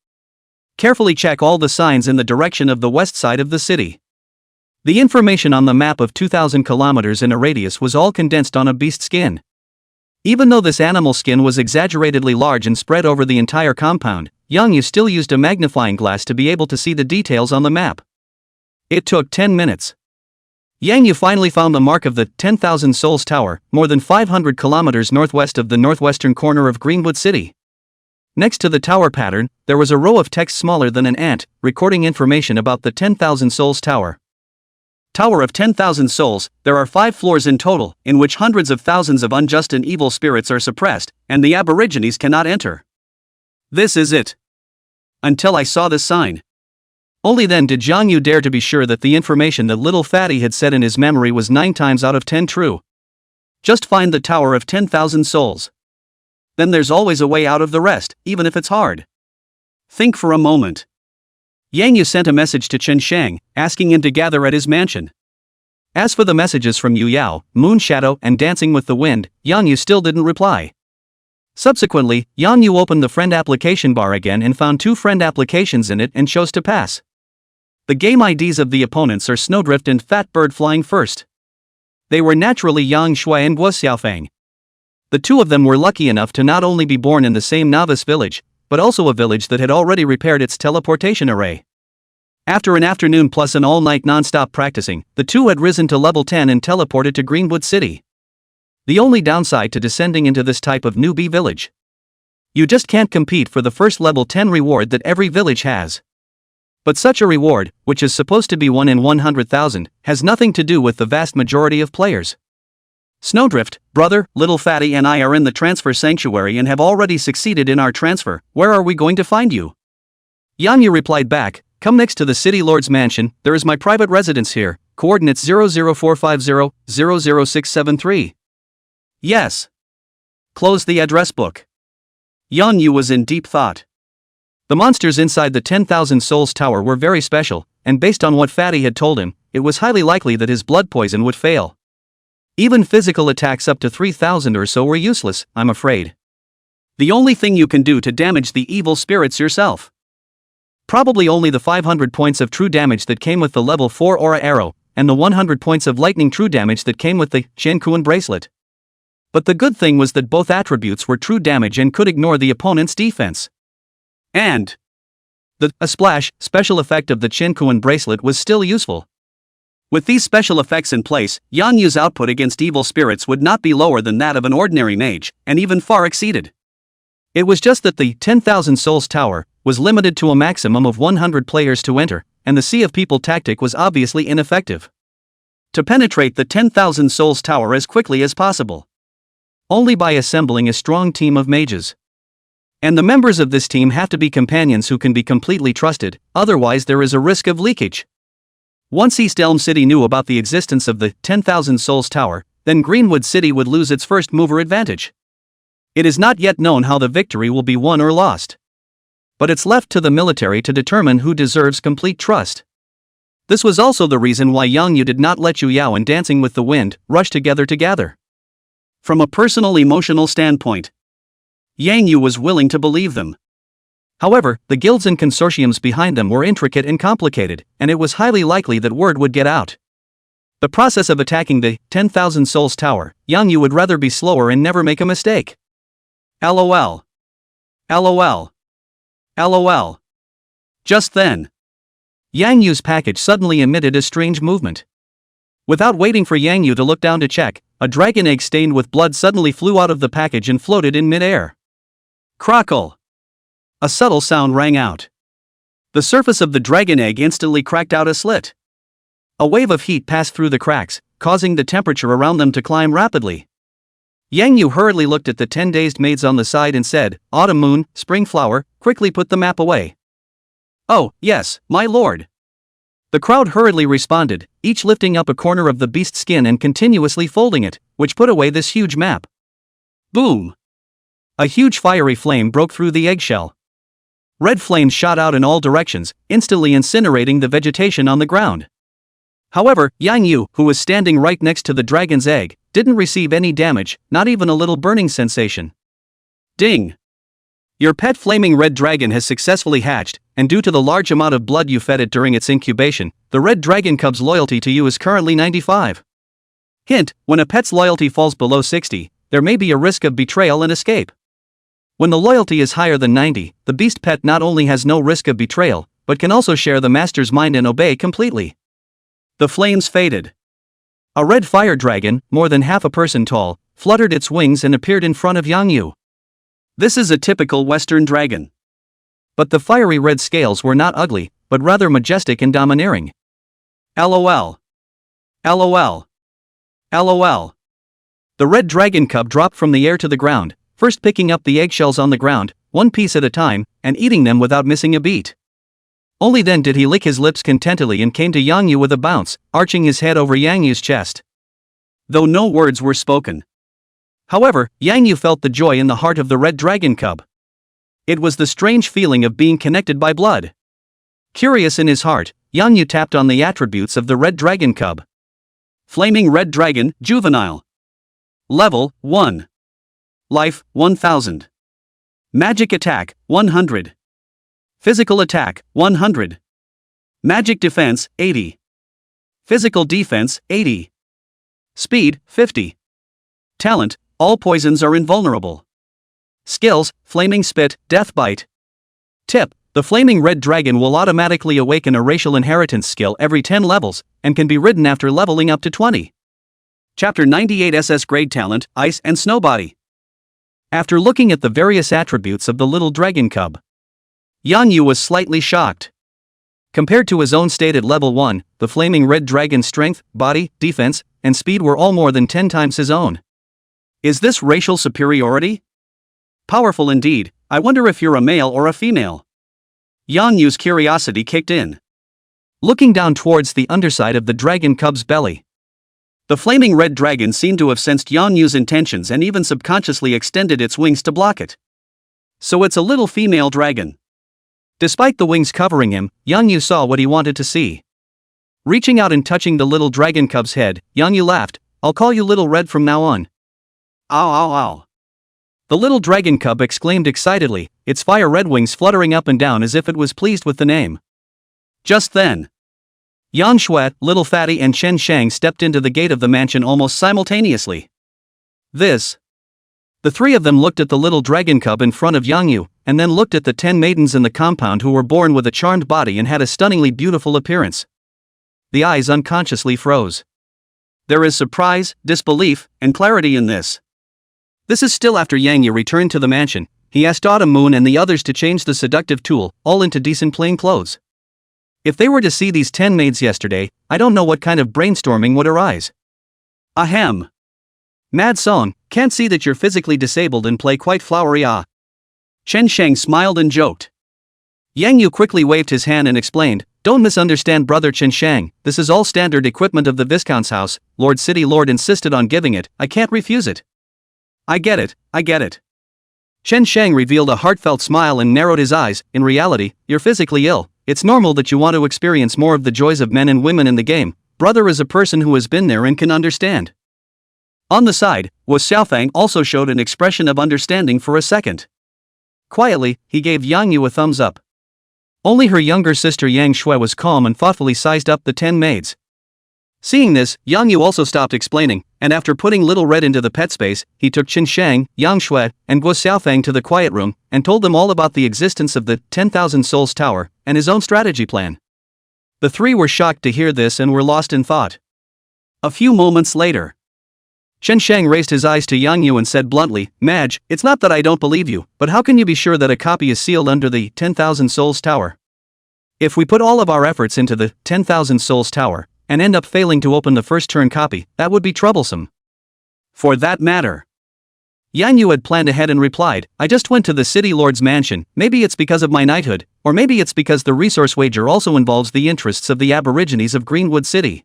Carefully check all the signs in the direction of the west side of the city. The information on the map of 2,000 kilometers in a radius was all condensed on a beast skin. Even though this animal skin was exaggeratedly large and spread over the entire compound, Yang Yu still used a magnifying glass to be able to see the details on the map. It took 10 minutes. Yang Yu finally found the mark of the 10,000 Souls Tower, more than 500 kilometers northwest of the northwestern corner of Greenwood City. Next to the tower pattern, there was a row of text smaller than an ant, recording information about the 10,000 Souls Tower. Tower of 10,000 Souls, there are 5 floors in total, in which hundreds of thousands of unjust and evil spirits are suppressed, and the aborigines cannot enter. This is it. Until I saw this sign. Only then did Yang Yu dare to be sure that the information that little Fatty had said in his memory was 9 times out of 10 true. Just find the Tower of 10,000 Souls. Then there's always a way out of the rest, even if it's hard. Think for a moment. Yang Yu sent a message to Chen Shang, asking him to gather at his mansion. As for the messages from Yu Yao, Moonshadow, and Dancing with the Wind, Yang Yu still didn't reply. Subsequently, Yang Yu opened the friend application bar again and found 2 friend applications in it and chose to pass. The game IDs of the opponents are Snowdrift and Fat Bird Flying First. They were naturally Yang Shui and Guo Xiaofang. The 2 of them were lucky enough to not only be born in the same novice village, but also a village that had already repaired its teleportation array. After an afternoon plus an all-night non-stop practicing, the 2 had risen to level 10 and teleported to Greenwood City. The only downside to descending into this type of newbie village. You just can't compete for the first level 10 reward that every village has. But such a reward, which is supposed to be 1 in 100,000, has nothing to do with the vast majority of players. Snowdrift, brother, little fatty and I are in the transfer sanctuary and have already succeeded in our transfer. Where are we going to find you? Yang Yu replied back, come next to the city lord's mansion, there is my private residence here, coordinates 00450-00673. Yes. Close the address book. Yang Yu was in deep thought. The monsters inside the 10,000 Souls Tower were very special, and based on what Fatty had told him, it was highly likely that his blood poison would fail. Even physical attacks up to 3,000 or so were useless, I'm afraid. The only thing you can do to damage the evil spirits yourself. Probably only the 500 points of true damage that came with the level 4 aura arrow, and the 100 points of lightning true damage that came with the Shenkuan bracelet. But the good thing was that both attributes were true damage and could ignore the opponent's defense. And the splash special effect of the Shenkuan bracelet was still useful. With these special effects in place, Yang Yu's output against evil spirits would not be lower than that of an ordinary mage, and even far exceeded. It was just that the 10,000 Souls Tower was limited to a maximum of 100 players to enter, and the Sea of People tactic was obviously ineffective. To penetrate the 10,000 Souls Tower as quickly as possible. Only by assembling a strong team of mages. And the members of this team have to be companions who can be completely trusted, otherwise there is a risk of leakage. Once East Elm City knew about the existence of the 10,000 Souls Tower, then Greenwood City would lose its first mover advantage. It is not yet known how the victory will be won or lost. But it's left to the military to determine who deserves complete trust. This was also the reason why Yang Yu did not let Yu Yao and Dancing with the Wind rush together. From a personal emotional standpoint, Yang Yu was willing to believe them. However, the guilds and consortiums behind them were intricate and complicated, and it was highly likely that word would get out. The process of attacking the 10,000 Souls Tower, Yang Yu would rather be slower and never make a mistake. LOL. LOL. LOL. Just then, Yang Yu's package suddenly emitted a strange movement. Without waiting for Yang Yu to look down to check, a dragon egg stained with blood suddenly flew out of the package and floated in mid-air. Crackle! A subtle sound rang out. The surface of the dragon egg instantly cracked out a slit. A wave of heat passed through the cracks, causing the temperature around them to climb rapidly. Yang Yu hurriedly looked at the 10 dazed maids on the side and said, Autumn moon, spring flower, quickly put the map away. Oh, yes, my lord. The crowd hurriedly responded, each lifting up a corner of the beast's skin and continuously folding it, which put away this huge map. Boom! A huge fiery flame broke through the eggshell. Red flames shot out in all directions, instantly incinerating the vegetation on the ground. However, Yang Yu, who was standing right next to the dragon's egg, didn't receive any damage, not even a little burning sensation. Ding! Your pet flaming red dragon has successfully hatched, and due to the large amount of blood you fed it during its incubation, the red dragon cub's loyalty to you is currently 95. Hint, when a pet's loyalty falls below 60, there may be a risk of betrayal and escape. When the loyalty is higher than 90, the beast pet not only has no risk of betrayal, but can also share the master's mind and obey completely. The flames faded. A red fire dragon, more than half a person tall, fluttered its wings and appeared in front of Yang Yu. This is a typical Western dragon. But the fiery red scales were not ugly, but rather majestic and domineering. LOL. LOL. LOL. The red dragon cub dropped from the air to the ground, first picking up the eggshells on the ground, one piece at a time, and eating them without missing a beat. Only then did he lick his lips contentedly and came to Yang Yu with a bounce, arching his head over Yang Yu's chest. Though no words were spoken. However, Yang Yu felt the joy in the heart of the red dragon cub. It was the strange feeling of being connected by blood. Curious in his heart, Yang Yu tapped on the attributes of the red dragon cub. Flaming red dragon, juvenile. Level 1. Life, 1000. Magic attack, 100. Physical attack, 100. Magic defense, 80. Physical defense, 80. Speed, 50. Talent, all poisons are invulnerable. Skills, flaming spit, death bite. Tip, the flaming red dragon will automatically awaken a racial inheritance skill every 10 levels, and can be ridden after leveling up to 20. Chapter 98 SS Grade Talent, Ice and Snowbody. After looking at the various attributes of the little dragon cub, Yang Yu was slightly shocked. Compared to his own stated level 1, the flaming red dragon's strength, body, defense, and speed were all more than 10 times his own. Is this racial superiority? Powerful indeed. I wonder if you're a male or a female. Yang Yu's curiosity kicked in. Looking down towards the underside of the dragon cub's belly. The flaming red dragon seemed to have sensed Yang Yu's intentions and even subconsciously extended its wings to block it. So it's a little female dragon. Despite the wings covering him, Yang Yu saw what he wanted to see. Reaching out and touching the little dragon cub's head, Yang Yu laughed. I'll call you Little Red from now on. Ow ow ow. The little dragon cub exclaimed excitedly, its fire red wings fluttering up and down as if it was pleased with the name. Just then, Yang Shui, Little Fatty and Chen Shang stepped into the gate of the mansion almost simultaneously. The three of them looked at the little dragon cub in front of Yang Yu, and then looked at the 10 maidens in the compound who were born with a charmed body and had a stunningly beautiful appearance. The eyes unconsciously froze. There is surprise, disbelief, and clarity in this. This is still after Yang Yu returned to the mansion. He asked Autumn Moon and the others to change the seductive tool, all into decent plain clothes. If they were to see these 10 maids yesterday, I don't know what kind of brainstorming would arise. Ahem. Mad Song, can't see that you're physically disabled and play quite flowery ah. Chen Sheng smiled and joked. Yang Yu quickly waved his hand and explained, don't misunderstand brother Chen Shang, this is all standard equipment of the Viscount's house, Lord City Lord insisted on giving it, I can't refuse it. I get it. Chen Shang revealed a heartfelt smile and narrowed his eyes, in reality, you're physically ill, it's normal that you want to experience more of the joys of men and women in the game, brother is a person who has been there and can understand. On the side, Wu Xiaofang also showed an expression of understanding for a second. Quietly, he gave Yang Yu a thumbs up. Only her younger sister Yang Shui was calm and thoughtfully sized up the 10 maids. Seeing this, Yang Yu also stopped explaining, and after putting Little Red into the pet space, he took Qin Shang, Yang Shui, and Guo Xiaofang to the quiet room, and told them all about the existence of the 10,000 Souls Tower, and his own strategy plan. The three were shocked to hear this and were lost in thought. A few moments later, Chen Shang raised his eyes to Yang Yu and said bluntly, Madge, it's not that I don't believe you, but how can you be sure that a copy is sealed under the 10,000 Souls Tower? If we put all of our efforts into the 10,000 Souls Tower, and end up failing to open the first turn copy, that would be troublesome. For that matter. Yang Yu had planned ahead and replied, I just went to the city lord's mansion, maybe it's because of my knighthood, or maybe it's because the resource wager also involves the interests of the aborigines of Greenwood City.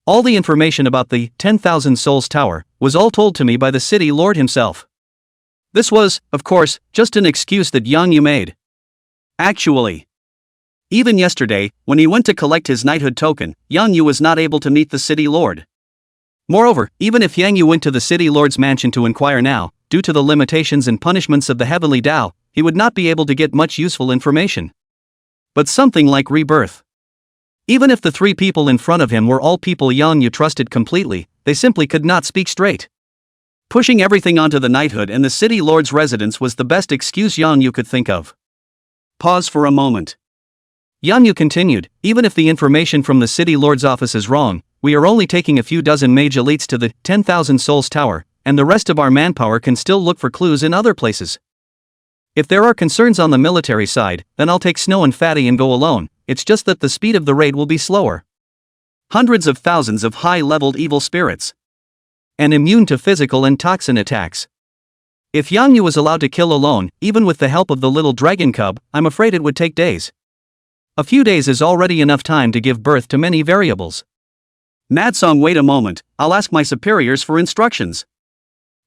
All the information about the 10,000 Souls Tower was all told to me by the city lord himself. This was, of course, just an excuse that Yang Yu made. Actually, even yesterday, when he went to collect his knighthood token, Yang Yu was not able to meet the city lord. Moreover, even if Yang Yu went to the city lord's mansion to inquire now, due to the limitations and punishments of the heavenly Tao, he would not be able to get much useful information. But something like rebirth. Even if the three people in front of him were all people Yang Yu trusted completely, they simply could not speak straight. Pushing everything onto the knighthood and the city lord's residence was the best excuse Yang Yu could think of. Pause for a moment. Yang Yu continued, even if the information from the city lord's office is wrong, we are only taking a few dozen mage elites to the 10,000 Souls Tower, and the rest of our manpower can still look for clues in other places. If there are concerns on the military side, then I'll take Snow and Fatty and go alone, it's just that the speed of the raid will be slower. Hundreds of thousands of high-leveled evil spirits. And immune to physical and toxin attacks. If Yang Yu was allowed to kill alone, even with the help of the little dragon cub, I'm afraid it would take days. A few days is already enough time to give birth to many variables. Mad Song, wait a moment, I'll ask my superiors for instructions.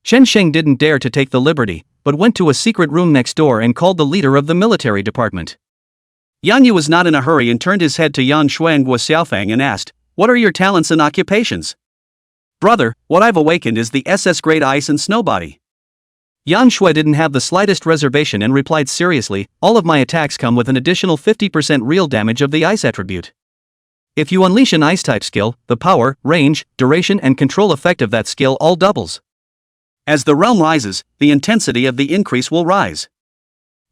Chen Sheng didn't dare to take the liberty, but went to a secret room next door and called the leader of the military department. Yang Yu was not in a hurry and turned his head to Yan Shui and Guo Xiaofang and asked, what are your talents and occupations? Brother, what I've awakened is the SS Great Ice and Snow Body. Yan Shui didn't have the slightest reservation and replied seriously, all of my attacks come with an additional 50% real damage of the ice attribute. If you unleash an ice-type skill, the power, range, duration and control effect of that skill all doubles. As the realm rises, the intensity of the increase will rise.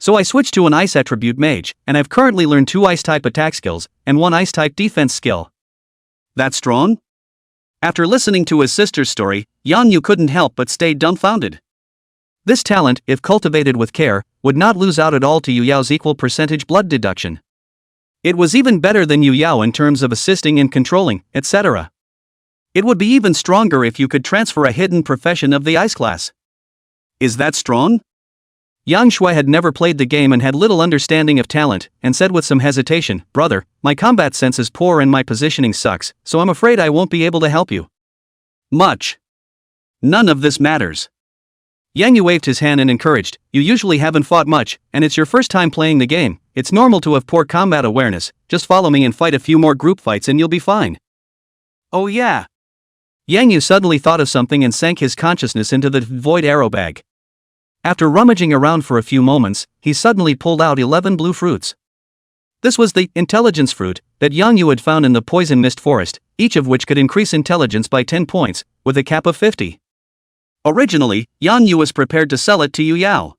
So I switched to an ice attribute mage, and I've currently learned 2 ice-type attack skills, and 1 ice-type defense skill. That's strong? After listening to his sister's story, Yang Yu couldn't help but stay dumbfounded. This talent, if cultivated with care, would not lose out at all to Yu Yao's equal percentage blood deduction. It was even better than Yu Yao in terms of assisting and controlling, etc. It would be even stronger if you could transfer a hidden profession of the ice class. Is that strong? Yang Shui had never played the game and had little understanding of talent, and said with some hesitation, "Brother, my combat sense is poor and my positioning sucks, so I'm afraid I won't be able to help you." Much. None of this matters. Yang Yu waved his hand and encouraged, "You usually haven't fought much, and it's your first time playing the game. It's normal to have poor combat awareness, just follow me and fight a few more group fights and you'll be fine." Oh yeah. Yang Yu suddenly thought of something and sank his consciousness into the void arrow bag. After rummaging around for a few moments, he suddenly pulled out 11 blue fruits. This was the intelligence fruit that Yang Yu had found in the poison mist forest, each of which could increase intelligence by 10 points, with a cap of 50. Originally, Yang Yu was prepared to sell it to Yu Yao.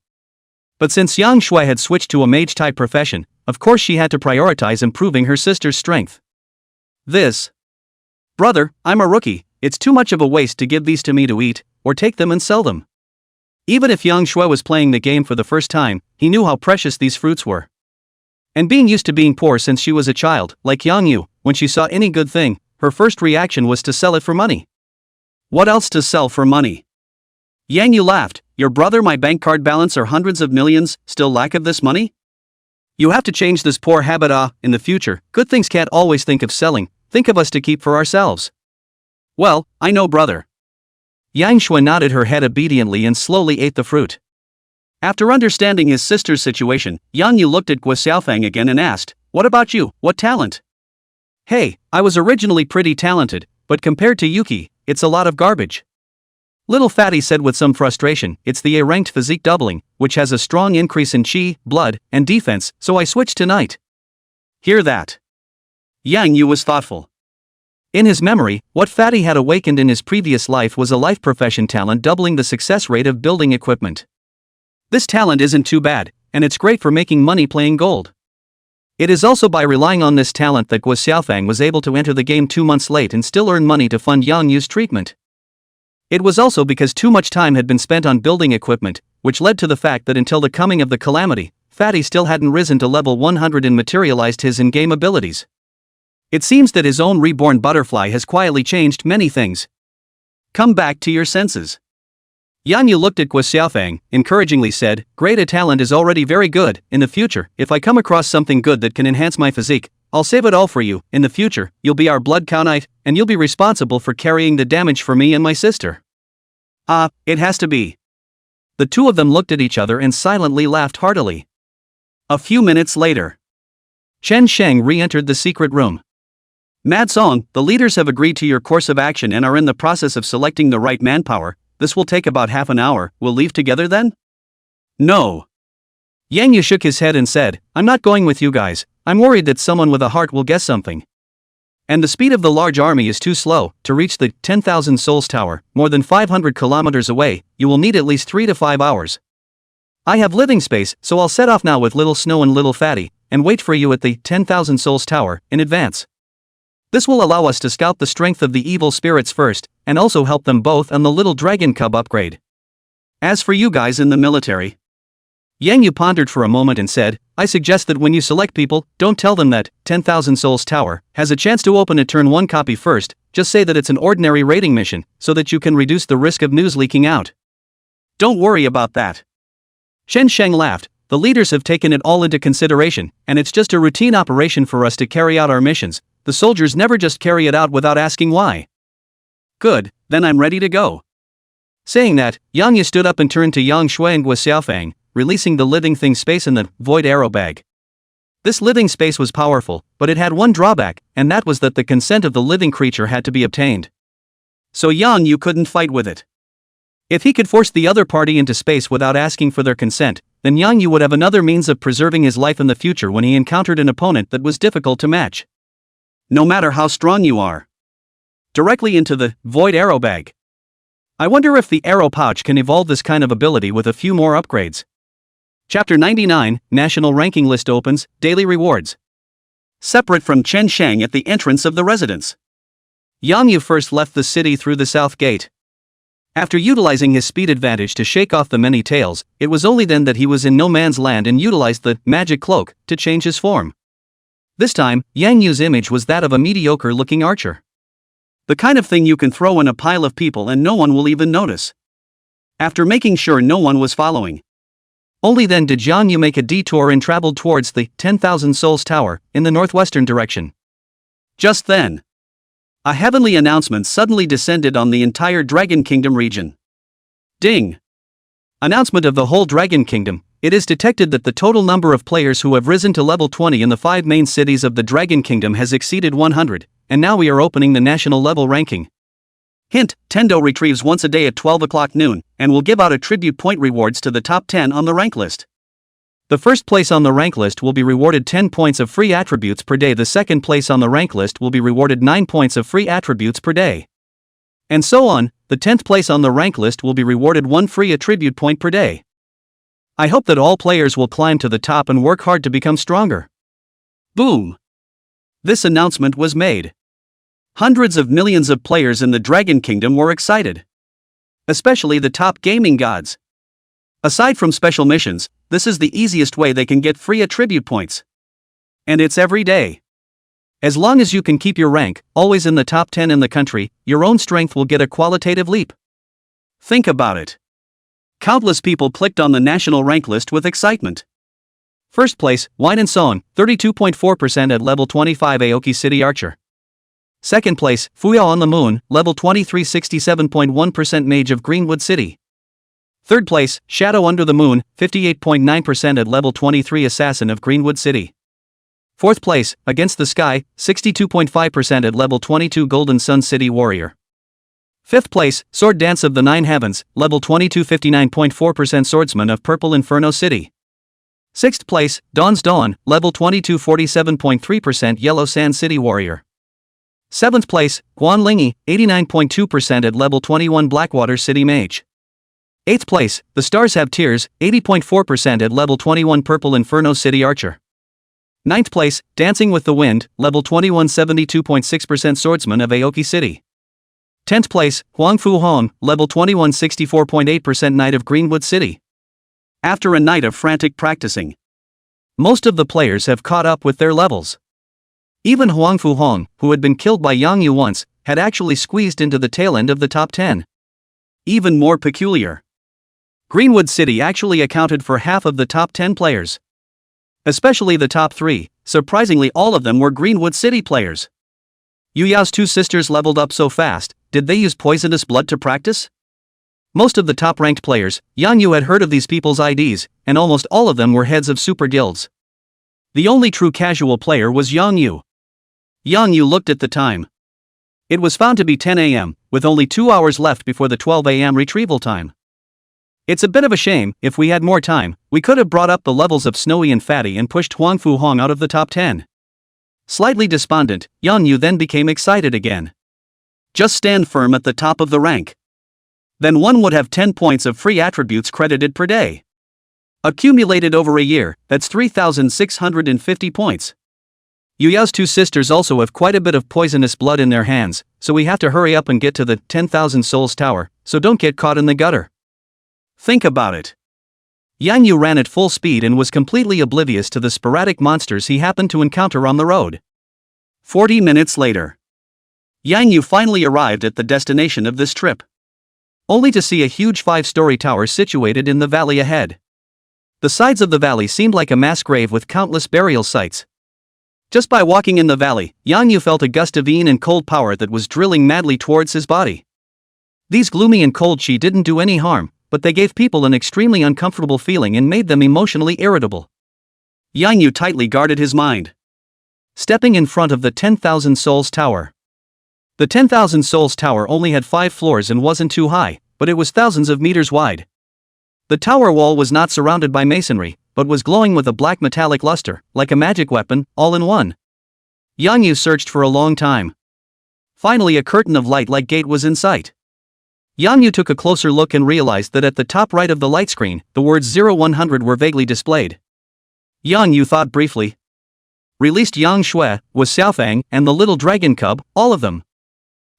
But since Yang Shui had switched to a mage-type profession, of course she had to prioritize improving her sister's strength. Brother, I'm a rookie, it's too much of a waste to give these to me to eat, or take them and sell them. Even if Yang Shui was playing the game for the first time, he knew how precious these fruits were. And being used to being poor since she was a child, like Yang Yu, when she saw any good thing, her first reaction was to sell it for money. What else to sell for money? Yang Yu laughed, "Your brother, my bank card balance are hundreds of millions, still lack of this money? You have to change this poor habit. In the future, good things can't always think of selling, think of us to keep for ourselves." Well, I know, brother. Yang Shui nodded her head obediently and slowly ate the fruit. After understanding his sister's situation, Yang Yu looked at Guo Xiaofang again and asked, "What about you, what talent?" "Hey, I was originally pretty talented, but compared to Yuki, it's a lot of garbage." Little Fatty said with some frustration, "It's the A-ranked physique doubling, which has a strong increase in chi, blood, and defense, so I switched to knight." Hear that? Yang Yu was thoughtful. In his memory, what Fatty had awakened in his previous life was a life profession talent doubling the success rate of building equipment. This talent isn't too bad, and it's great for making money playing gold. It is also by relying on this talent that Guo Xiaofang was able to enter the game 2 months late and still earn money to fund Yang Yu's treatment. It was also because too much time had been spent on building equipment, which led to the fact that until the coming of the calamity, Fatty still hadn't risen to level 100 and materialized his in-game abilities. It seems that his own reborn butterfly has quietly changed many things. Come back to your senses. Yang Yu looked at Guo Xiaofang, encouragingly said, "Great, a talent is already very good. In the future, if I come across something good that can enhance my physique, I'll save it all for you. In the future, you'll be our blood cow knight, and you'll be responsible for carrying the damage for me and my sister." It has to be. The two of them looked at each other and silently laughed heartily. A few minutes later, Chen Sheng re-entered the secret room. "Mad Song, the leaders have agreed to your course of action and are in the process of selecting the right manpower. This will take about half an hour. We'll leave together then?" "No." Yang Yu shook his head and said, "I'm not going with you guys. I'm worried that someone with a heart will guess something. And the speed of the large army is too slow. To reach the 10,000 Souls Tower, more than 500 kilometers away, you will need at least 3 to 5 hours. I have living space, so I'll set off now with Little Snow and Little Fatty, and wait for you at the 10,000 Souls Tower, in advance. This will allow us to scout the strength of the evil spirits first, and also help them both on the little dragon cub upgrade. As for you guys in the military..." Yang Yu pondered for a moment and said, "I suggest that when you select people, don't tell them that 10,000 Souls Tower has a chance to open a turn 1 copy first, just say that it's an ordinary raiding mission, so that you can reduce the risk of news leaking out." "Don't worry about that." Chen Sheng laughed, "The leaders have taken it all into consideration, and it's just a routine operation for us to carry out our missions. The soldiers never just carry it out without asking why." "Good, then I'm ready to go." Saying that, Yang Yu stood up and turned to Yang Shui and Guo Xiaofang, releasing the living thing space in the void arrow bag. This living space was powerful, but it had one drawback, and that was that the consent of the living creature had to be obtained. So Yang Yu couldn't fight with it. If he could force the other party into space without asking for their consent, then Yang Yu would have another means of preserving his life in the future when he encountered an opponent that was difficult to match. No matter how strong you are. Directly into the void arrow bag. I wonder if the arrow pouch can evolve this kind of ability with a few more upgrades. Chapter 99, National Ranking List opens, Daily Rewards. Separate from Chen Sheng at the entrance of the residence. Yang Yu first left the city through the south gate. After utilizing his speed advantage to shake off the many tails, it was only then that he was in no man's land and utilized the magic cloak to change his form. This time, Yang Yu's image was that of a mediocre-looking archer. The kind of thing you can throw in a pile of people and no one will even notice. After making sure no one was following. Only then did Yang Yu make a detour and traveled towards the 10,000 Souls Tower, in the northwestern direction. Just then, a heavenly announcement suddenly descended on the entire Dragon Kingdom region. Ding! Announcement of the whole Dragon Kingdom. It is detected that the total number of players who have risen to level 20 in the 5 main cities of the Dragon Kingdom has exceeded 100, and now we are opening the national level ranking. Hint, Tendo retrieves once a day at 12 o'clock noon, and will give out attribute point rewards to the top 10 on the rank list. The first place on the rank list will be rewarded 10 points of free attributes per day. The second place on the rank list will be rewarded 9 points of free attributes per day. And so on, the 10th place on the rank list will be rewarded 1 free attribute point per day. I hope that all players will climb to the top and work hard to become stronger. Boom! This announcement was made. Hundreds of millions of players in the Dragon Kingdom were excited. Especially the top gaming gods. Aside from special missions, this is the easiest way they can get free attribute points. And it's every day. As long as you can keep your rank always in the top 10 in the country, your own strength will get a qualitative leap. Think about it. Countless people clicked on the national rank list with excitement. First place, Wine and Song, 32.4% at level 25 Aoki City Archer. Second place, Fuyao on the Moon, level 23 67.1% Mage of Greenwood City. Third place, Shadow Under the Moon, 58.9% at level 23 Assassin of Greenwood City. Fourth place, Against the Sky, 62.5% at level 22 Golden Sun City Warrior. Fifth place, Sword Dance of the Nine Heavens, level 22 59.4% Swordsman of Purple Inferno City. Sixth place, Dawn's Dawn, level 22 47.3% Yellow Sand City Warrior. Seventh place, Guan Lingi, 89.2% at level 21 Blackwater City Mage. Eighth place, The Stars Have Tears, 80.4% at level 21 Purple Inferno City Archer. Ninth place, Dancing with the Wind, level 21 72.6% Swordsman of Aoki City. 10th place, Huang Fu Hong, level 21 64.8% Knight of Greenwood City. After a night of frantic practicing, most of the players have caught up with their levels. Even Huang Fu Hong, who had been killed by Yang Yu once, had actually squeezed into the tail end of the top 10. Even more peculiar. Greenwood City actually accounted for half of the top 10 players. Especially the top 3, surprisingly all of them were Greenwood City players. Yu Yao's two sisters leveled up so fast. Did they use poisonous blood to practice? Most of the top-ranked players, Yang Yu had heard of these people's IDs, and almost all of them were heads of super guilds. The only true casual player was Yang Yu. Yang Yu looked at the time. It was found to be 10 a.m., with only 2 hours left before the 12 a.m. retrieval time. It's a bit of a shame. If we had more time, we could have brought up the levels of Snowy and Fatty and pushed Huang Fu Hong out of the top 10. Slightly despondent, Yang Yu then became excited again. Just stand firm at the top of the rank. Then one would have 10 points of free attributes credited per day. Accumulated over a year, that's 3,650 points. Yu Yao's two sisters also have quite a bit of poisonous blood in their hands, so we have to hurry up and get to the 10,000 Souls Tower, so don't get caught in the gutter. Think about it. Yang Yu ran at full speed and was completely oblivious to the sporadic monsters he happened to encounter on the road. 40 minutes later, Yang Yu finally arrived at the destination of this trip. Only to see a huge 5-story tower situated in the valley ahead. The sides of the valley seemed like a mass grave with countless burial sites. Just by walking in the valley, Yang Yu felt a gust of and cold power that was drilling madly towards his body. These gloomy and cold chi didn't do any harm, but they gave people an extremely uncomfortable feeling and made them emotionally irritable. Yang Yu tightly guarded his mind. Stepping in front of the 10,000 Souls Tower. The 10,000 Souls Tower only had 5 floors and wasn't too high, but it was thousands of meters wide. The tower wall was not surrounded by masonry, but was glowing with a black metallic luster, like a magic weapon, all in one. Yang Yu searched for a long time. Finally a curtain of light-like gate was in sight. Yang Yu took a closer look and realized that at the top right of the light screen, the words 0100 were vaguely displayed. Yang Yu thought briefly. Released Yang Shui, was Xiaofang, and the little dragon cub, all of them.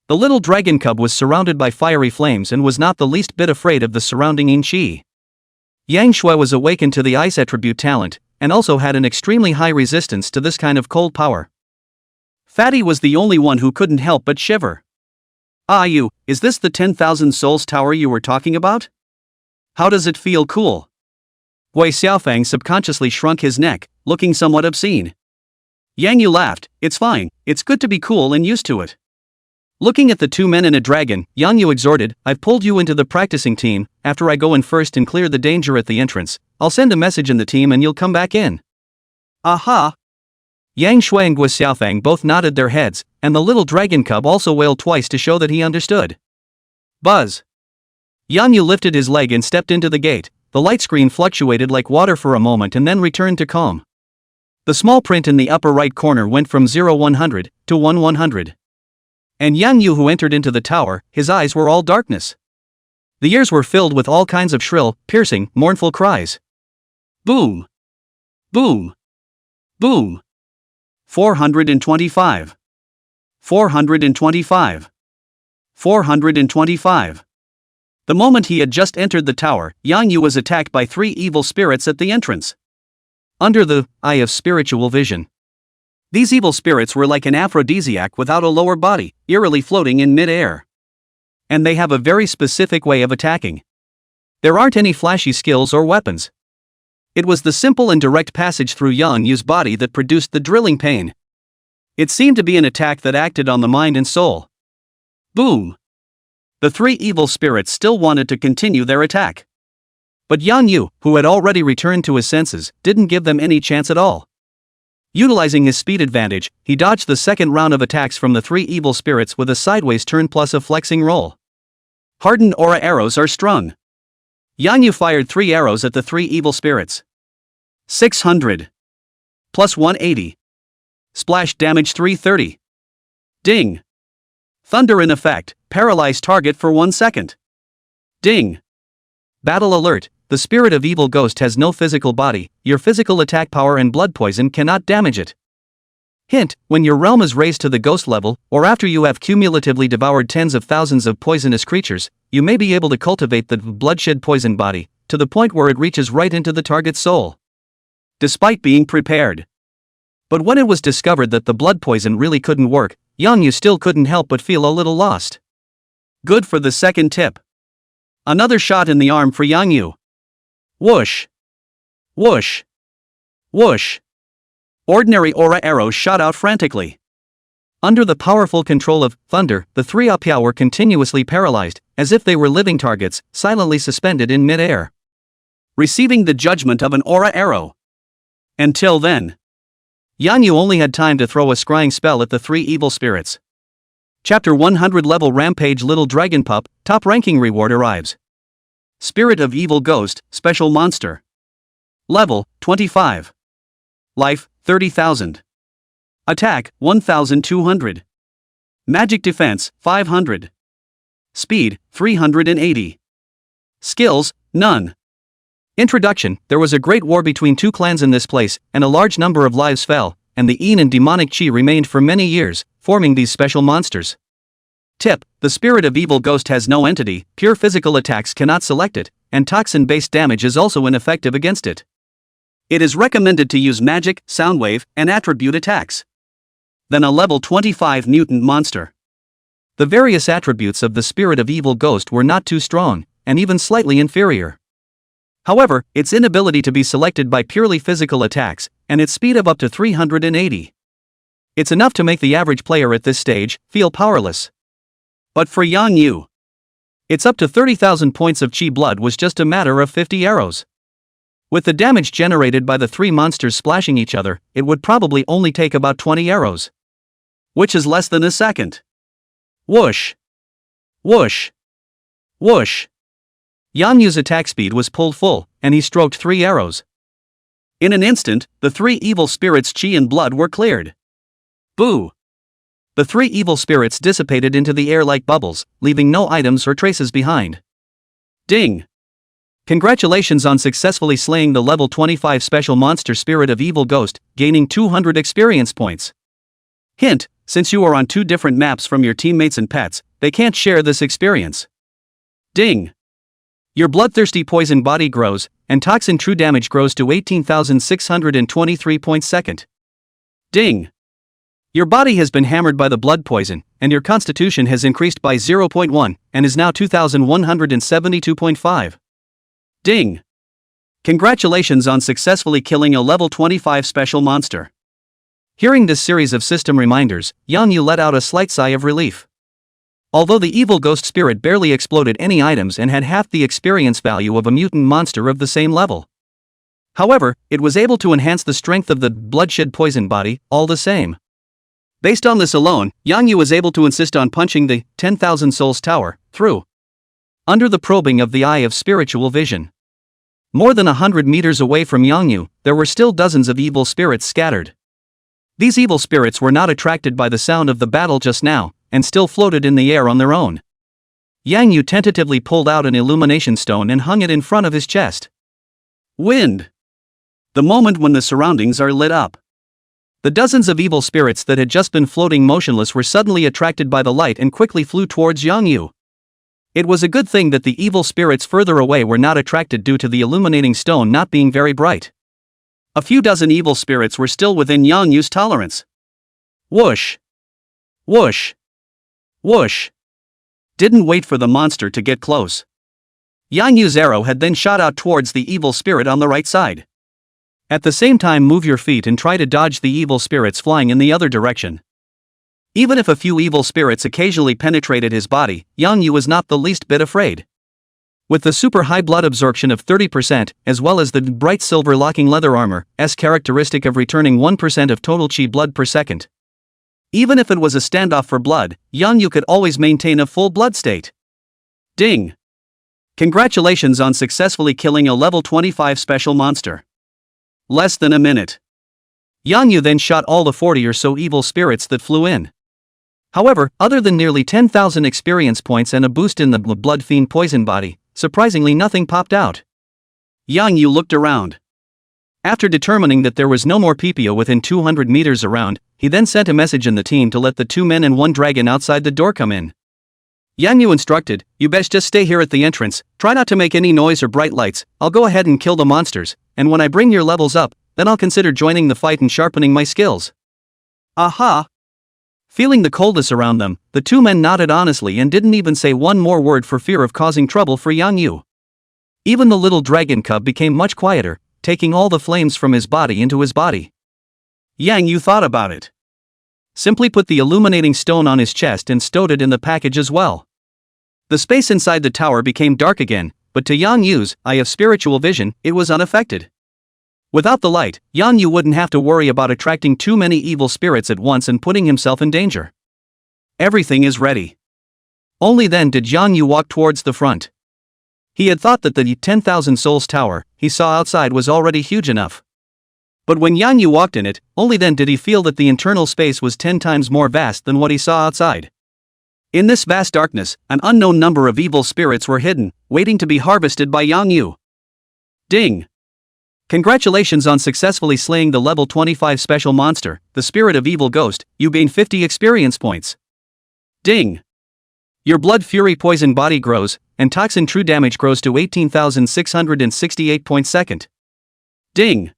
The little dragon cub was surrounded by fiery flames and was not the least bit afraid of the surrounding yin qi. Yang Shui was awakened to the ice attribute talent, and also had an extremely high resistance to this kind of cold power. Fatty was the only one who couldn't help but shiver. Is this the 10,000 souls tower you were talking about? How does it feel? Cool. Wei Xiaofang subconsciously shrunk his neck, looking somewhat obscene. Yang Yu laughed. It's fine, it's good to be cool and used to it. Looking at the two men and a dragon, Yang Yu exhorted, I've pulled you into the practicing team. After I go in first and clear the danger at the entrance, I'll send a message in the team and you'll come back in. Aha! Yang Shui and Gui Xiaofang both nodded their heads, and the little dragon cub also wailed twice to show that he understood. Buzz! Yang Yu lifted his leg and stepped into the gate. The light screen fluctuated like water for a moment and then returned to calm. The small print in the upper right corner went from 0-100 to 1-100. And Yang Yu, who entered into the tower, his eyes were all darkness. The ears were filled with all kinds of shrill, piercing, mournful cries. Boom! Boom! Boom! 425. 425. 425. The moment he had just entered the tower, Yang Yu was attacked by 3 evil spirits at the entrance. Under the eye of spiritual vision. These evil spirits were like an aphrodisiac without a lower body, eerily floating in mid-air. And they have a very specific way of attacking. There aren't any flashy skills or weapons. It was the simple and direct passage through Yang Yu's body that produced the drilling pain. It seemed to be an attack that acted on the mind and soul. Boom! The 3 evil spirits still wanted to continue their attack. But Yang Yu, who had already returned to his senses, didn't give them any chance at all. Utilizing his speed advantage, he dodged the second round of attacks from the 3 evil spirits with a sideways turn plus a flexing roll. Hardened aura arrows are strung. Yang Yu fired 3 arrows at the 3 evil spirits. 600. Plus 180. Splash damage 330. Ding. Thunder in effect, paralyze target for 1 second. Ding. Battle alert, the spirit of evil ghost has no physical body, your physical attack power and blood poison cannot damage it. Hint, when your realm is raised to the ghost level, or after you have cumulatively devoured tens of thousands of poisonous creatures, you may be able to cultivate the bloodshed poison body, to the point where it reaches right into the target's soul. Despite being prepared. But when it was discovered that the blood poison really couldn't work, Yang Yu still couldn't help but feel a little lost. Good for the second tip. Another shot in the arm for Yang Yu. Whoosh! Whoosh! Whoosh! Ordinary aura arrows shot out frantically. Under the powerful control of thunder, the 3 Apiao were continuously paralyzed, as if they were living targets, silently suspended in mid-air. Receiving the judgment of an aura arrow. Until then, Yang Yu only had time to throw a scrying spell at the 3 evil spirits. Chapter 100 Level Rampage Little Dragon Pup, top ranking reward arrives. Spirit of Evil Ghost, Special Monster. Level, 25. Life, 30,000. Attack, 1,200. Magic Defense, 500. Speed, 380. Skills, none. Introduction: there was a great war between 2 clans in this place, and a large number of lives fell, and the Yin and demonic chi remained for many years, forming these special monsters. Tip: the spirit of evil ghost has no entity, pure physical attacks cannot select it, and toxin-based damage is also ineffective against it. It is recommended to use magic, soundwave, and attribute attacks. Then a level 25 mutant monster. The various attributes of the spirit of evil ghost were not too strong, and even slightly inferior. However, its inability to be selected by purely physical attacks, and its speed of up to 380. It's enough to make the average player at this stage feel powerless. But for Yang Yu, it's up to 30,000 points of chi blood was just a matter of 50 arrows. With the damage generated by the 3 monsters splashing each other, it would probably only take about 20 arrows. Which is less than a second. Whoosh! Whoosh! Whoosh! Yang Yu's attack speed was pulled full, and he stroked 3 arrows. In an instant, the 3 evil spirits' chi and blood were cleared. Boo! The 3 evil spirits dissipated into the air like bubbles, leaving no items or traces behind. Ding! Congratulations on successfully slaying the level 25 special monster spirit of evil ghost, gaining 200 experience points. Hint: since you are on 2 different maps from your teammates and pets, they can't share this experience. Ding! Your bloodthirsty poison body grows, and toxin true damage grows to 18,623 points second. Ding! Your body has been hammered by the blood poison, and your constitution has increased by 0.1 and is now 2172.5. Ding! Congratulations on successfully killing a level 25 special monster. Hearing this series of system reminders, Yang Yu let out a slight sigh of relief. Although the evil ghost spirit barely exploded any items and had half the experience value of a mutant monster of the same level. However, it was able to enhance the strength of the bloodshed poison body, all the same. Based on this alone, Yang Yu was able to insist on punching the 10,000 Souls Tower through. Under the probing of the eye of spiritual vision. More than 100 meters away from Yang Yu, there were still dozens of evil spirits scattered. These evil spirits were not attracted by the sound of the battle just now, and still floated in the air on their own. Yang Yu tentatively pulled out an illumination stone and hung it in front of his chest. Wind. The moment when the surroundings are lit up. The dozens of evil spirits that had just been floating motionless were suddenly attracted by the light and quickly flew towards Yang Yu. It was a good thing that the evil spirits further away were not attracted due to the illuminating stone not being very bright. A few dozen evil spirits were still within Yang Yu's tolerance. Whoosh! Whoosh! Whoosh! Didn't wait for the monster to get close. Yang Yu's arrow had then shot out towards the evil spirit on the right side. At the same time, move your feet and try to dodge the evil spirits flying in the other direction. Even if a few evil spirits occasionally penetrated his body, Yang Yu was not the least bit afraid. With the super high blood absorption of 30%, as well as the bright silver locking leather armor, characteristic of returning 1% of total chi blood per second. Even if it was a standoff for blood, Yang Yu could always maintain a full blood state. Ding! Congratulations on successfully killing a level 25 special monster. Less than a minute. Yang Yu then shot all the 40 or so evil spirits that flew in. However, other than nearly 10,000 experience points and a boost in the blood fiend poison body, surprisingly nothing popped out. Yang Yu looked around. After determining that there was no more PPO within 200 meters around, he then sent a message in the team to let the 2 men and 1 dragon outside the door come in. Yang Yu instructed, "You best just stay here at the entrance, try not to make any noise or bright lights, I'll go ahead and kill the monsters, and when I bring your levels up, then I'll consider joining the fight and sharpening my skills." Aha! Feeling the coldness around them, the 2 men nodded honestly and didn't even say one more word for fear of causing trouble for Yang Yu. Even the little dragon cub became much quieter, taking all the flames from his body into his body. Yang Yu thought about it. Simply put the illuminating stone on his chest and stowed it in the package as well. The space inside the tower became dark again, but to Yang Yu's eye of spiritual vision, it was unaffected. Without the light, Yang Yu wouldn't have to worry about attracting too many evil spirits at once and putting himself in danger. Everything is ready. Only then did Yang Yu walk towards the front. He had thought that the 10,000 Souls Tower he saw outside was already huge enough. But when Yang Yu walked in it, only then did he feel that the internal space was 10 times more vast than what he saw outside. In this vast darkness, an unknown number of evil spirits were hidden, waiting to be harvested by Yang Yu. Ding! Congratulations on successfully slaying the level 25 special monster, the spirit of evil ghost, you gain 50 experience points. Ding! Your blood fury poison body grows, and toxin true damage grows to 18,668 points second. Ding!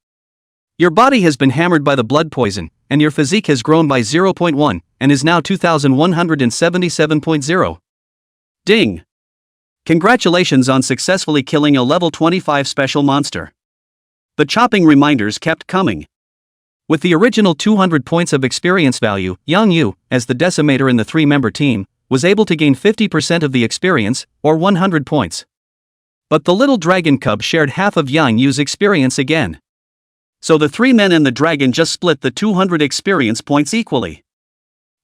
Your body has been hammered by the blood poison, and your physique has grown by 0.1, and is now 2,177.0. Ding! Congratulations on successfully killing a level 25 special monster. The chopping reminders kept coming. With the original 200 points of experience value, Yang Yu, as the decimator in the 3-member team, was able to gain 50% of the experience, or 100 points. But the little dragon cub shared half of Yang Yu's experience again. So the 3 men and the dragon just split the 200 experience points equally.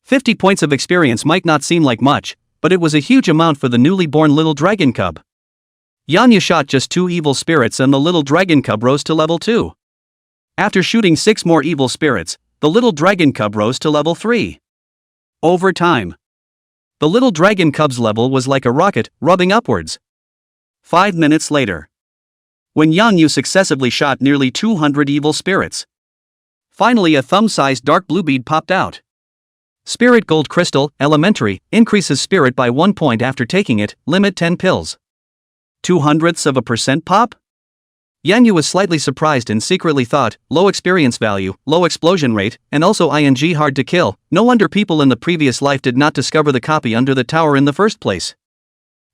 50 points of experience might not seem like much, but it was a huge amount for the newly born little dragon cub. Yang Yu shot just 2 evil spirits and the little dragon cub rose to level 2. After shooting 6 more evil spirits, the little dragon cub rose to level 3. Over time, the little dragon cub's level was like a rocket, rubbing upwards. 5 minutes later, when Yang Yu successively shot nearly 200 evil spirits, finally a thumb-sized dark blue bead popped out. Spirit Gold Crystal, Elementary, increases spirit by 1 point after taking it, limit 10 pills. 0.02% pop? Yang Yu was slightly surprised and secretly thought, low experience value, low explosion rate, and also ing hard to kill, no wonder people in the previous life did not discover the copy under the tower in the first place.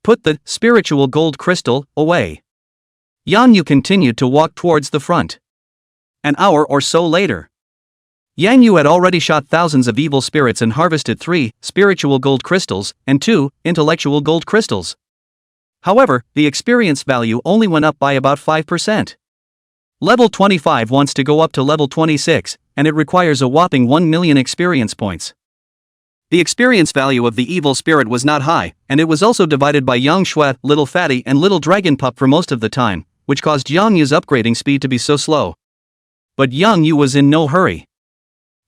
Put the spiritual gold crystal away. Yang Yu continued to walk towards the front. An hour or so later, Yang Yu had already shot thousands of evil spirits and harvested 3 spiritual gold crystals and 2 intellectual gold crystals. However, the experience value only went up by about 5%. Level 25 wants to go up to level 26, and it requires a whopping 1 million experience points. The experience value of the evil spirit was not high, and it was also divided by Yang Shui, Little Fatty, and Little Dragon Pup for most of the time, which caused Yang Yu's upgrading speed to be so slow. But Yang Yu was in no hurry.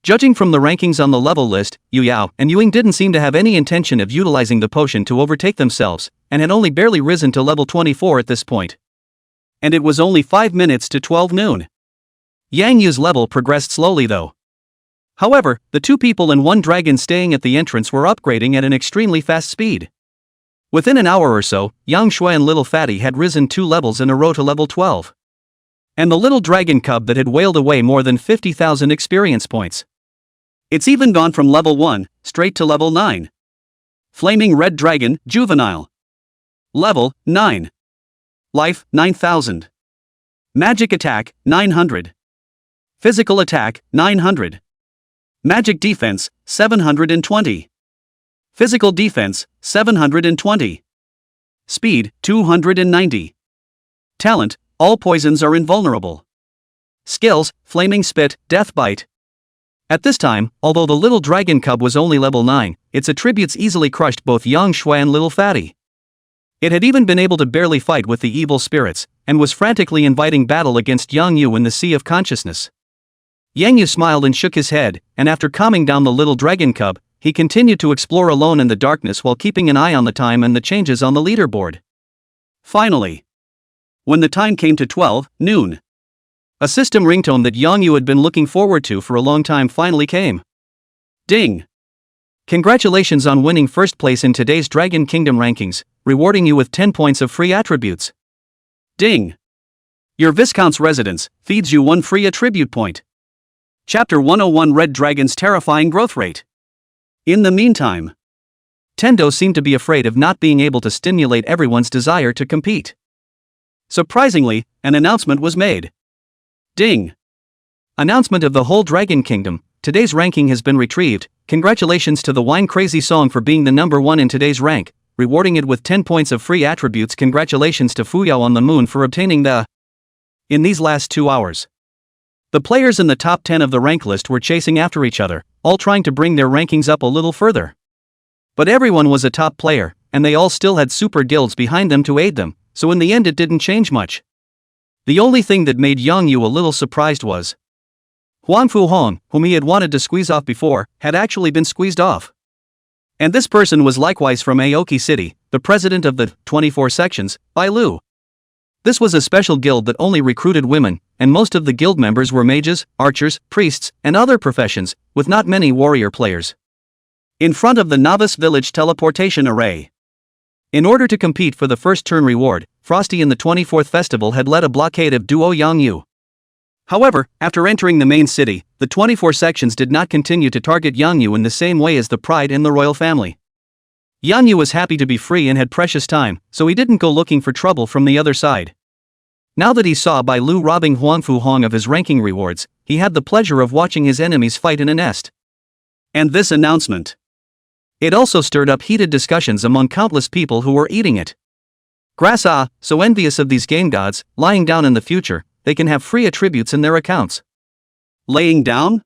Judging from the rankings on the level list, Yu Yao and Yuing didn't seem to have any intention of utilizing the potion to overtake themselves, and had only barely risen to level 24 at this point. And it was only 5 minutes to 12 noon. Yang Yu's level progressed slowly though. However, the 2 people and 1 dragon staying at the entrance were upgrading at an extremely fast speed. Within an hour or so, Yang Shui and Little Fatty had risen 2 levels in a row to level 12. And the little dragon cub that had wailed away more than 50,000 experience points. It's even gone from level 1, straight to level 9. Flaming Red Dragon, Juvenile. Level, 9. Life, 9,000. Magic Attack, 900. Physical Attack, 900. Magic Defense, 720. Physical Defense, 720. Speed, 290. Talent, all poisons are invulnerable. Skills, Flaming Spit, Death Bite. At this time, although the little dragon cub was only level 9, its attributes easily crushed both Yang Shui and Little Fatty. It had even been able to barely fight with the evil spirits, and was frantically inviting battle against Yang Yu in the Sea of Consciousness. Yang Yu smiled and shook his head, and after calming down the little dragon cub, he continued to explore alone in the darkness while keeping an eye on the time and the changes on the leaderboard. Finally, when the time came to 12 noon, a system ringtone that Yang Yu had been looking forward to for a long time finally came. Ding! Congratulations on winning first place in today's Dragon Kingdom rankings, rewarding you with 10 points of free attributes. Ding! Your Viscount's residence feeds you 1 free attribute point. Chapter 101 Red Dragon's Terrifying Growth Rate. In the meantime, Tendo seemed to be afraid of not being able to stimulate everyone's desire to compete. Surprisingly, an announcement was made. Ding! Announcement of the whole Dragon Kingdom, today's ranking has been retrieved. Congratulations to the Wine Crazy Song for being the number 1 in today's rank, rewarding it with 10 points of free attributes. Congratulations to Fuyao on the Moon for obtaining the... In these last 2 hours, the players in the top 10 of the rank list were chasing after each other, all trying to bring their rankings up a little further. But everyone was a top player, and they all still had super guilds behind them to aid them, so in the end it didn't change much. The only thing that made Yang Yu a little surprised was Huang Fu Hong, whom he had wanted to squeeze off before, had actually been squeezed off. And this person was likewise from Aoki City, the president of the 24 sections, Bai Lu. This was a special guild that only recruited women, and most of the guild members were mages, archers, priests, and other professions, with not many warrior players. In front of the Novice Village teleportation array. In order to compete for the first turn reward, Frosty in the 24th festival had led a blockade of duo Yang Yu. However, after entering the main city, the 24 sections did not continue to target Yang Yu in the same way as the pride in the royal family. Yang Yu was happy to be free and had precious time, so he didn't go looking for trouble from the other side. Now that he saw Bai Lu robbing Huang Fu Hong of his ranking rewards, he had the pleasure of watching his enemies fight in a nest. And this announcement. It also stirred up heated discussions among countless people who were eating it. Grass so envious of these game gods, lying down in the future, they can have free attributes in their accounts. Laying down?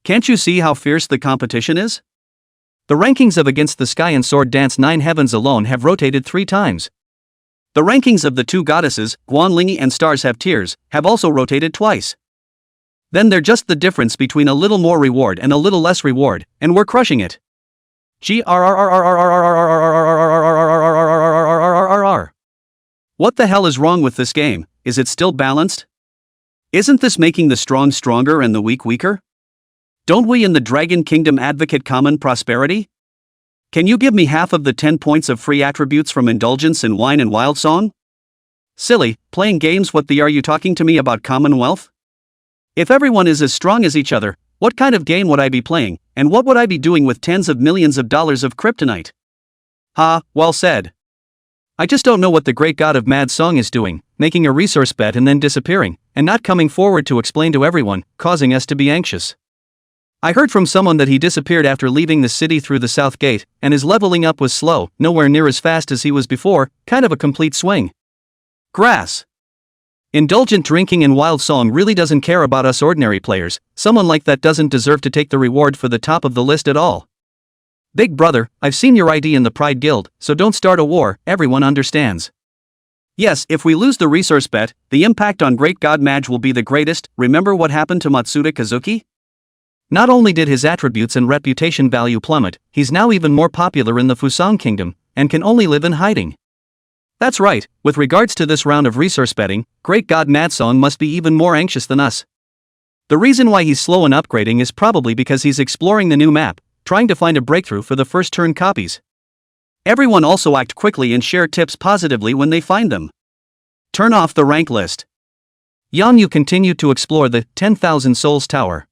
Can't you see how fierce the competition is? The rankings of Against the Sky and Sword Dance 9 Heavens alone have rotated 3 times. The rankings of the 2 goddesses, Guanlingi and Stars Have Tears, have also rotated twice. Then they're just the difference between a little more reward and a little less reward, and we're crushing it. What the hell is wrong with this game? Is it still balanced? Isn't this making the strong stronger and the weak weaker? Don't we in the Dragon Kingdom advocate common prosperity? Can you give me half of the 10 points of free attributes from Indulgence in Wine and Wild Song? Silly, playing games? What the are you talking to me about, Commonwealth? If everyone is as strong as each other, what kind of game would I be playing, and what would I be doing with tens of millions of dollars of kryptonite? Ha, well said. I just don't know what the great god of Mad Song is doing, making a resource bet and then disappearing, and not coming forward to explain to everyone, causing us to be anxious. I heard from someone that he disappeared after leaving the city through the south gate, and his leveling up was slow, nowhere near as fast as he was before, kind of a complete swing. Grass. Indulgent drinking and wild song really doesn't care about us ordinary players. Someone like that doesn't deserve to take the reward for the top of the list at all. Big brother, I've seen your ID in the Pride Guild, so don't start a war, everyone understands. Yes, if we lose the resource bet, the impact on Great God Mage will be the greatest. Remember what happened to Matsuda Kazuki? Not only did his attributes and reputation value plummet, he's now even more popular in the Fusang Kingdom, and can only live in hiding. That's right, with regards to this round of resource betting, Great God Madsong must be even more anxious than us. The reason why he's slow in upgrading is probably because he's exploring the new map, trying to find a breakthrough for the first turn copies. Everyone also act quickly and share tips positively when they find them. Turn off the rank list. Yang Yu continued to explore the 10,000 Souls Tower.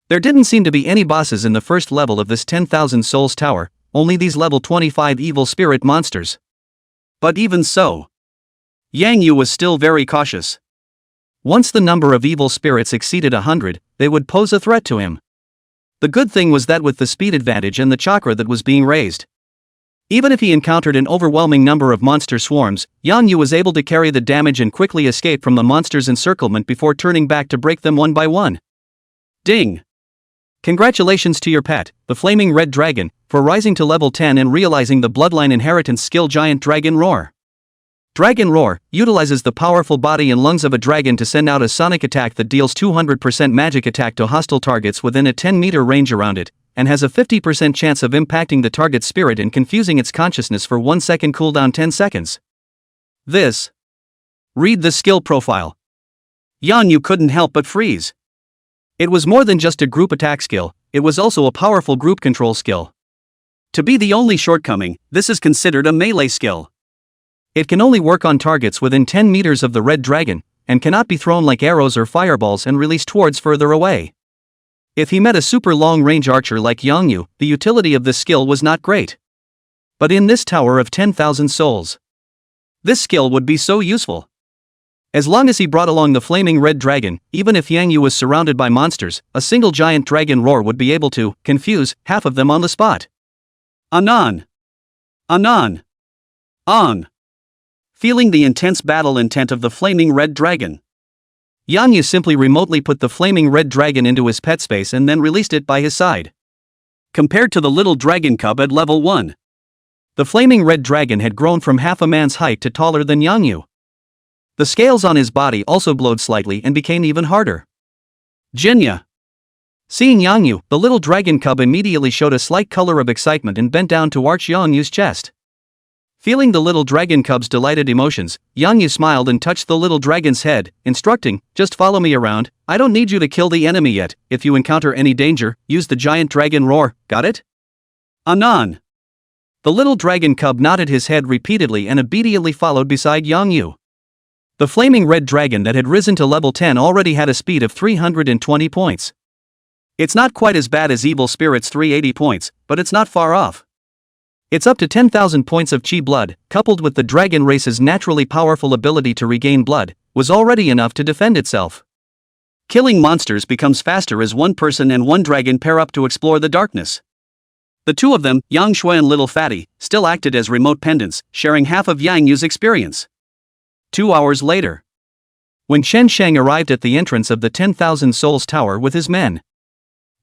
There didn't seem to be any bosses in the first level of this 10,000 Souls Tower, only these level 25 evil spirit monsters. But even so, Yang Yu was still very cautious. Once the number of evil spirits exceeded 100, they would pose a threat to him. The good thing was that with the speed advantage and the chakra that was being raised, even if he encountered an overwhelming number of monster swarms, Yang Yu was able to carry the damage and quickly escape from the monster's encirclement before turning back to break them one by one. Ding! Congratulations to your pet, the Flaming Red Dragon, for rising to level 10 and realizing the Bloodline Inheritance skill Giant Dragon Roar. Dragon Roar utilizes the powerful body and lungs of a dragon to send out a sonic attack that deals 200% magic attack to hostile targets within a 10-meter range around it, and has a 50% chance of impacting the target's spirit and confusing its consciousness for 1 second cooldown 10 seconds. Read the skill profile. Yang Yu couldn't help but freeze. It was more than just a group attack skill, it was also a powerful group control skill. To be the only shortcoming, this is considered a melee skill. It can only work on targets within 10 meters of the red dragon, and cannot be thrown like arrows or fireballs and released towards further away. If he met a super long-range archer like Yang Yu, the utility of this skill was not great. But in this tower of 10,000 souls, this skill would be so useful. As long as he brought along the Flaming Red Dragon, even if Yang Yu was surrounded by monsters, a single giant dragon roar would be able to confuse half of them on the spot. Anon! Anon! On! Feeling the intense battle intent of the Flaming Red Dragon, Yang Yu simply remotely put the Flaming Red Dragon into his pet space and then released it by his side. Compared to the little dragon cub at level 1, the Flaming Red Dragon had grown from half a man's height to taller than Yang Yu. The scales on his body also glowed slightly and became even harder. Jinya. Seeing Yang Yu, the little dragon cub immediately showed a slight color of excitement and bent down to arch Yang Yu's chest. Feeling the little dragon cub's delighted emotions, Yang Yu smiled and touched the little dragon's head, instructing, "Just follow me around, I don't need you to kill the enemy yet, if you encounter any danger, use the giant dragon roar, got it?" Anon. The little dragon cub nodded his head repeatedly and obediently followed beside Yang Yu. The Flaming Red Dragon that had risen to level 10 already had a speed of 320 points. It's not quite as bad as Evil Spirit's 380 points, but it's not far off. It's up to 10,000 points of chi blood, coupled with the dragon race's naturally powerful ability to regain blood, was already enough to defend itself. Killing monsters becomes faster as one person and one dragon pair up to explore the darkness. The two of them, Yang Shui and Little Fatty, still acted as remote pendants, sharing half of Yang Yu's experience. 2 hours later, when Chen Sheng arrived at the entrance of the 10,000 Souls Tower with his men,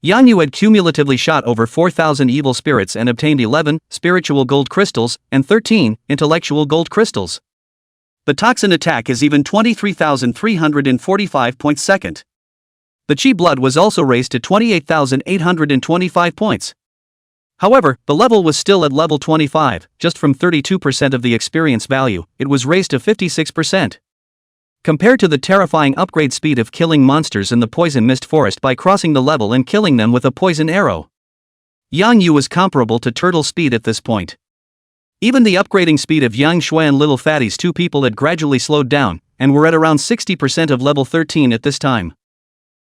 Yang Yu had cumulatively shot over 4,000 evil spirits and obtained 11 spiritual gold crystals and 13 intellectual gold crystals. The toxin attack is even 23,345 points second. The chi blood was also raised to 28,825 points. However, the level was still at level 25, just from 32% of the experience value, it was raised to 56%. Compared to the terrifying upgrade speed of killing monsters in the Poison Mist Forest by crossing the level and killing them with a poison arrow, Yang Yu was comparable to turtle speed at this point. Even the upgrading speed of Yang Shui and Little Fatty's two people had gradually slowed down, and were at around 60% of level 13 at this time.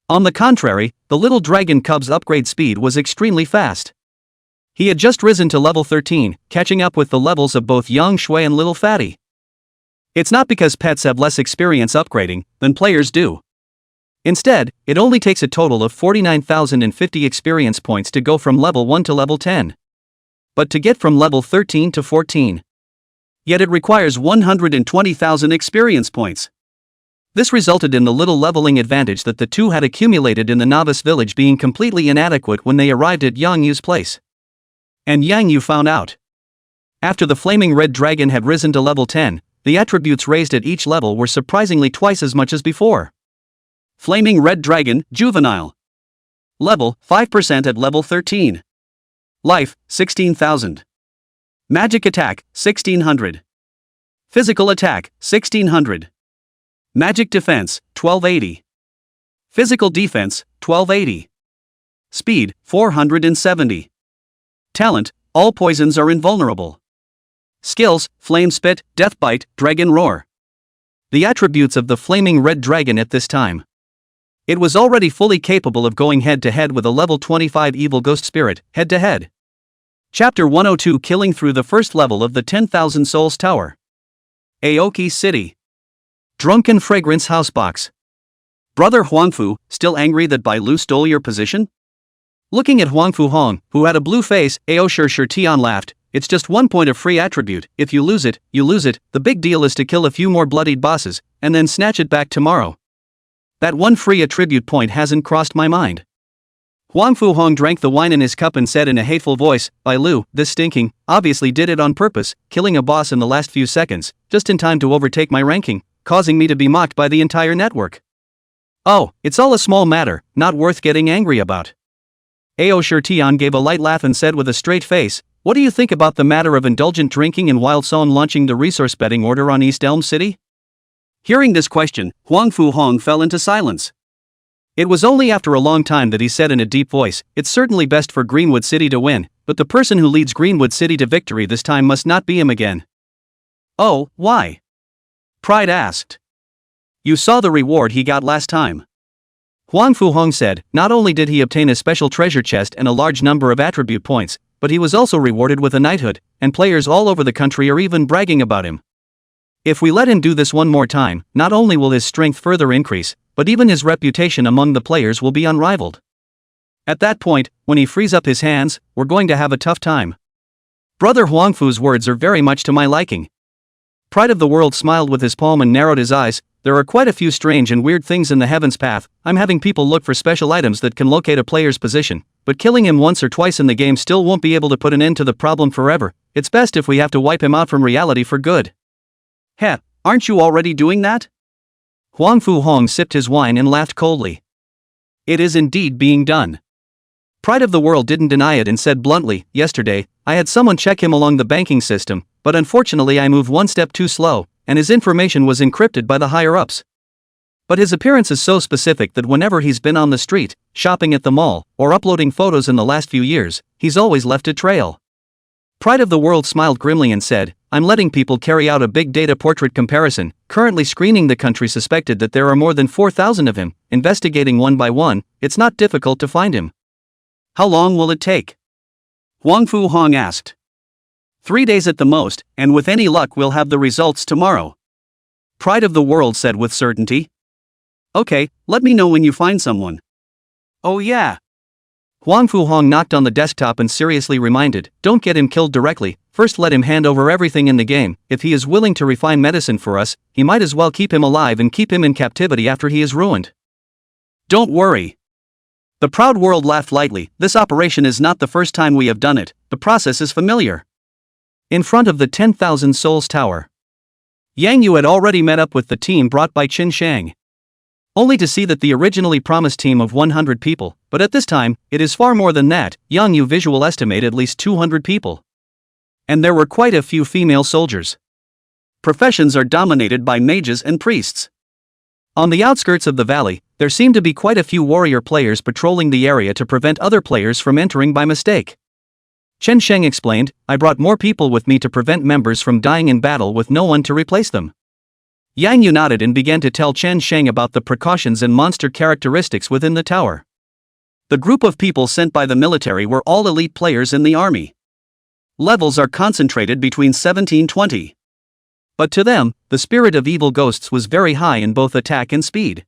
On the contrary, the little dragon cub's upgrade speed was extremely fast. He had just risen to level 13, catching up with the levels of both Yang Shui and Little Fatty. It's not because pets have less experience upgrading than players do. Instead, it only takes a total of 49,050 experience points to go from level 1 to level 10. But to get from level 13 to 14. Yet it requires 120,000 experience points. This resulted in the little leveling advantage that the two had accumulated in the novice village being completely inadequate when they arrived at Yang Yu's place. And Yang Yu found out. After the flaming red dragon had risen to level 10, the attributes raised at each level were surprisingly twice as much as before. Flaming red dragon, juvenile. Level, 5% at level 13. Life, 16,000. Magic attack, 1600. Physical attack, 1600. Magic defense, 1280. Physical defense, 1280. Speed, 470. Talent, all poisons are invulnerable. Skills, flame spit, death bite, dragon roar. The attributes of the flaming red dragon at this time. It was already fully capable of going head to head with a level 25 evil ghost spirit, head to head. Chapter 102, killing through the first level of the 10,000 Souls Tower. Aoki City. Drunken Fragrance Housebox. Brother Huangfu, still angry that Bai Lu stole your position? Looking at Huangfu Hong, who had a blue face, Ao Sure Tian laughed. It's just 1 point of free attribute. If you lose it, you lose it. The big deal is to kill a few more bloodied bosses, and then snatch it back tomorrow. That one free attribute point hasn't crossed my mind. Huangfu Hong drank the wine in his cup and said in a hateful voice, Bai Lu, this stinking, obviously did it on purpose, killing a boss in the last few seconds, just in time to overtake my ranking, causing me to be mocked by the entire network. Oh, it's all a small matter, not worth getting angry about. Ao Sure Tian gave a light laugh and said with a straight face, what do you think about the matter of indulgent drinking and Wild Song launching the resource betting order on East Elm City? Hearing this question, Huangfu Hong fell into silence. It was only after a long time that he said in a deep voice, it's certainly best for Greenwood City to win, but the person who leads Greenwood City to victory this time must not be him again. Oh, why? Pride asked. You saw the reward he got last time. Huangfu Hong said, not only did he obtain a special treasure chest and a large number of attribute points, but he was also rewarded with a knighthood, and players all over the country are even bragging about him. If we let him do this one more time, not only will his strength further increase, but even his reputation among the players will be unrivaled. At that point, when he frees up his hands, we're going to have a tough time. Brother Huangfu's words are very much to my liking. Pride of the World smiled with his palm and narrowed his eyes. There are quite a few strange and weird things in the heavens path. I'm having people look for special items that can locate a player's position, but killing him once or twice in the game still won't be able to put an end to the problem forever. It's best if we have to wipe him out from reality for good. Heh, aren't you already doing that? Huangfu Hong sipped his wine and laughed coldly. It is indeed being done. Pride of the World didn't deny it and said bluntly, yesterday, I had someone check him along the banking system, but unfortunately I moved one step too slow, and his information was encrypted by the higher-ups. But his appearance is so specific that whenever he's been on the street, shopping at the mall, or uploading photos in the last few years, he's always left a trail. Pride of the World smiled grimly and said, I'm letting people carry out a big data portrait comparison, currently screening the country suspected that there are more than 4,000 of him, investigating one by one, it's not difficult to find him. How long will it take? Huangfu Hong asked. 3 days at the most, and with any luck we'll have the results tomorrow. Pride of the World said with certainty. Okay, let me know when you find someone. Oh yeah. Huangfu Hong knocked on the desktop and seriously reminded, don't get him killed directly, first let him hand over everything in the game. If he is willing to refine medicine for us, he might as well keep him alive and keep him in captivity after he is ruined. Don't worry. The Proud World laughed lightly, this operation is not the first time we have done it, the process is familiar. In front of the 10,000 Souls Tower. Yang Yu had already met up with the team brought by Qin Shang. Only to see that the originally promised team of 100 people, but at this time, it is far more than that. Yang Yu visual estimate at least 200 people. And there were quite a few female soldiers. Professions are dominated by mages and priests. On the outskirts of the valley, there seemed to be quite a few warrior players patrolling the area to prevent other players from entering by mistake. Chen Sheng explained, I brought more people with me to prevent members from dying in battle with no one to replace them. Yang Yu nodded and began to tell Chen Sheng about the precautions and monster characteristics within the tower. The group of people sent by the military were all elite players in the army. Levels are concentrated between 17-20. But to them, the spirit of evil ghosts was very high in both attack and speed.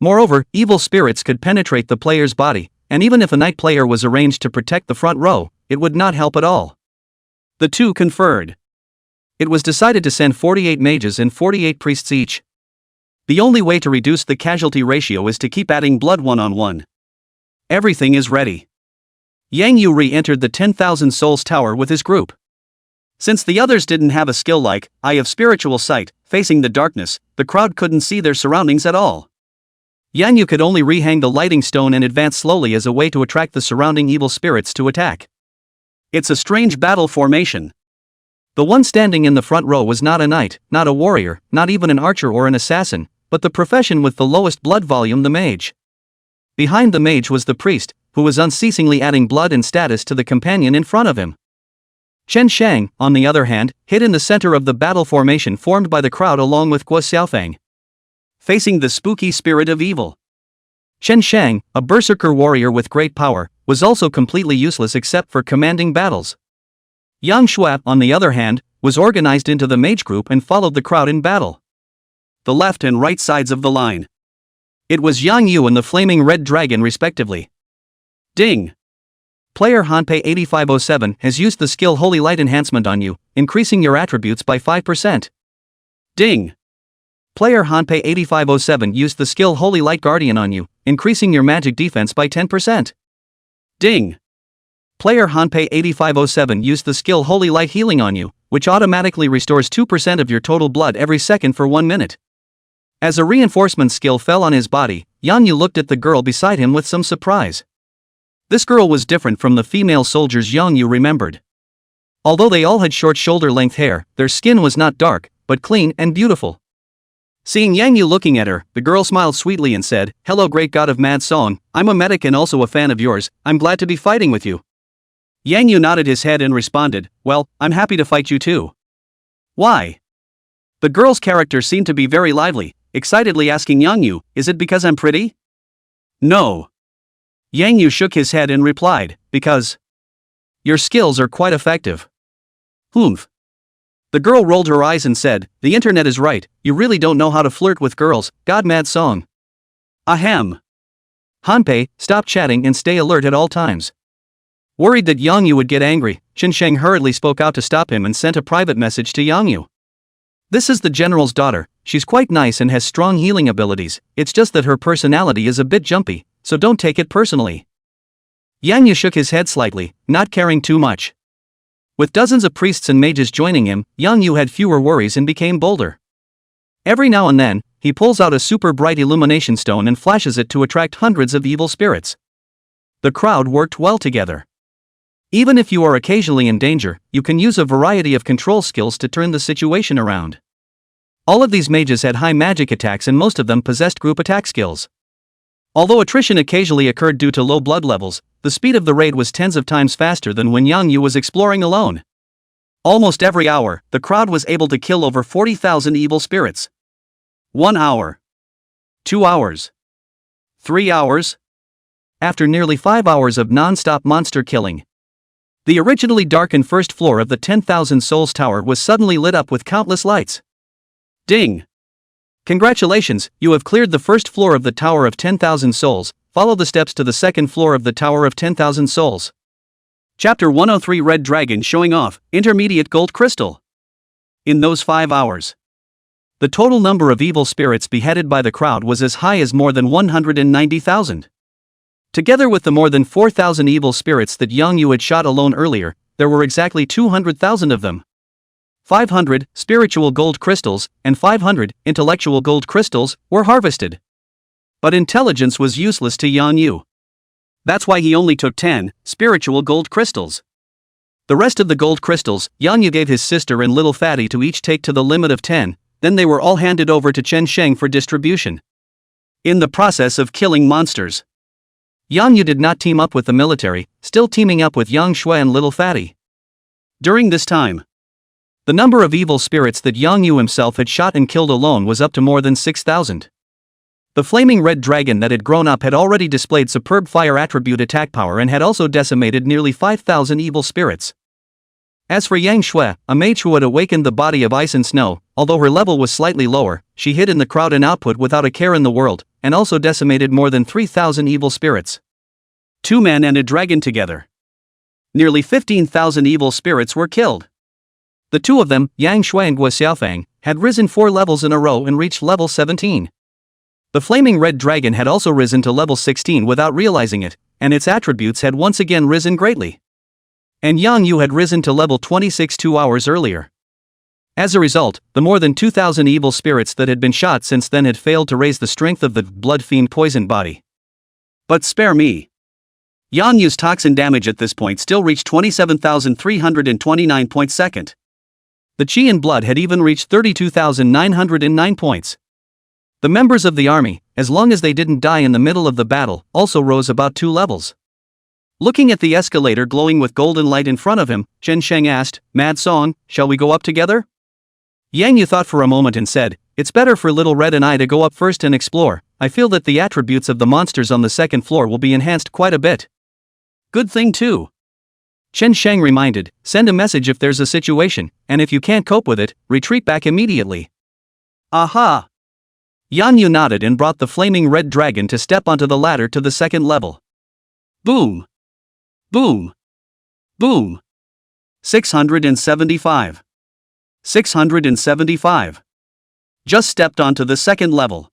Moreover, evil spirits could penetrate the player's body, and even if a knight player was arranged to protect the front row, it would not help at all. The two conferred. It was decided to send 48 mages and 48 priests each. The only way to reduce the casualty ratio is to keep adding blood one-on-one. Everything is ready. Yang Yu re-entered the 10,000 Souls Tower with his group. Since the others didn't have a skill like Eye of Spiritual Sight, facing the darkness, the crowd couldn't see their surroundings at all. Yang Yu could only rehang the lighting stone and advance slowly as a way to attract the surrounding evil spirits to attack. It's a strange battle formation. The one standing in the front row was not a knight, not a warrior, not even an archer or an assassin, but the profession with the lowest blood volume, the mage. Behind the mage was the priest, who was unceasingly adding blood and status to the companion in front of him. Chen Shang, on the other hand, hid in the center of the battle formation formed by the crowd along with Guo Xiaofang, facing the spooky spirit of evil. Chen Shang, a berserker warrior with great power, was also completely useless except for commanding battles. Yang Shuap, on the other hand, was organized into the mage group and followed the crowd in battle. The left and right sides of the line. It was Yang Yu and the flaming red dragon respectively. Ding! Player Hanpei 8507 has used the skill Holy Light Enhancement on you, increasing your attributes by 5%. Ding! Player Hanpei 8507 used the skill Holy Light Guardian on you, increasing your magic defense by 10%. Ding! Player Hanpei 8507 used the skill Holy Light Healing on you, which automatically restores 2% of your total blood every second for 1 minute. As a reinforcement skill fell on his body, Yang Yu looked at the girl beside him with some surprise. This girl was different from the female soldiers Yang Yu remembered. Although they all had short shoulder-length hair, their skin was not dark, but clean and beautiful. Seeing Yang Yu looking at her, the girl smiled sweetly and said, "Hello great god of mad song, I'm a medic and also a fan of yours, I'm glad to be fighting with you." Yang Yu nodded his head and responded, "Well, I'm happy to fight you too." "Why?" The girl's character seemed to be very lively, excitedly asking Yang Yu, "Is it because I'm pretty?" "No." Yang Yu shook his head and replied, "Because your skills are quite effective." "Humph." The girl rolled her eyes and said, "The internet is right, you really don't know how to flirt with girls, god mad song." "Ahem." Hanpei, stop chatting and stay alert at all times. Worried that Yang Yu would get angry, Chen Sheng hurriedly spoke out to stop him and sent a private message to Yang Yu. "This is the general's daughter, she's quite nice and has strong healing abilities, it's just that her personality is a bit jumpy, so don't take it personally." Yang Yu shook his head slightly, not caring too much. With dozens of priests and mages joining him, Yang Yu had fewer worries and became bolder. Every now and then, he pulls out a super bright illumination stone and flashes it to attract hundreds of evil spirits. The crowd worked well together. Even if you are occasionally in danger, you can use a variety of control skills to turn the situation around. All of these mages had high magic attacks and most of them possessed group attack skills. Although attrition occasionally occurred due to low blood levels, the speed of the raid was tens of times faster than when Yang Yu was exploring alone. Almost every hour, the crowd was able to kill over 40,000 evil spirits. 1 hour. 2 hours. 3 hours. After nearly 5 hours of non-stop monster killing, the originally darkened first floor of the 10,000 Souls Tower was suddenly lit up with countless lights. Ding! Congratulations, you have cleared the first floor of the Tower of 10,000 Souls, follow the steps to the second floor of the Tower of 10,000 Souls. Chapter 103 Red Dragon showing off, intermediate gold crystal. In those 5 hours, the total number of evil spirits beheaded by the crowd was as high as more than 190,000. Together with the more than 4,000 evil spirits that Yang Yu had shot alone earlier, there were exactly 200,000 of them. 500 spiritual gold crystals and 500 intellectual gold crystals were harvested. But intelligence was useless to Yang Yu. That's why he only took 10 spiritual gold crystals. The rest of the gold crystals, Yang Yu gave his sister and little fatty to each take to the limit of 10, then they were all handed over to Chen Sheng for distribution. In the process of killing monsters, Yang Yu did not team up with the military, still teaming up with Yang Shui and Little Fatty. During this time, the number of evil spirits that Yang Yu himself had shot and killed alone was up to more than 6,000. The flaming red dragon that had grown up had already displayed superb fire attribute attack power and had also decimated nearly 5,000 evil spirits. As for Yang Shui, a mage who had awakened the body of ice and snow, although her level was slightly lower, she hid in the crowd and output without a care in the world, and also decimated more than 3,000 evil spirits. 2 men and a dragon together. Nearly 15,000 evil spirits were killed. The two of them, Yang Shui and Guo Xiaofang, had risen 4 levels in a row and reached level 17. The flaming red dragon had also risen to level 16 without realizing it, and its attributes had once again risen greatly. And Yang Yu had risen to level 26 2 hours earlier. As a result, the more than 2,000 evil spirits that had been shot since then had failed to raise the strength of the blood fiend poisoned body. But spare me. Yang Yu's toxin damage at this point still reached 27,329 points second. The chi in blood had even reached 32,909 points. The members of the army, as long as they didn't die in the middle of the battle, also rose about 2 levels. Looking at the escalator glowing with golden light in front of him, Chen Sheng asked, "Mad Song, shall we go up together?" Yang Yu thought for a moment and said, "It's better for Little Red and I to go up first and explore. I feel that the attributes of the monsters on the second floor will be enhanced quite a bit." "Good thing too." Chen Sheng reminded, "Send a message if there's a situation, and if you can't cope with it, retreat back immediately." "Aha!" Yang Yu nodded and brought the flaming red dragon to step onto the ladder to the second level. Boom! Boom! Boom! 675. 675. Just stepped onto the second level.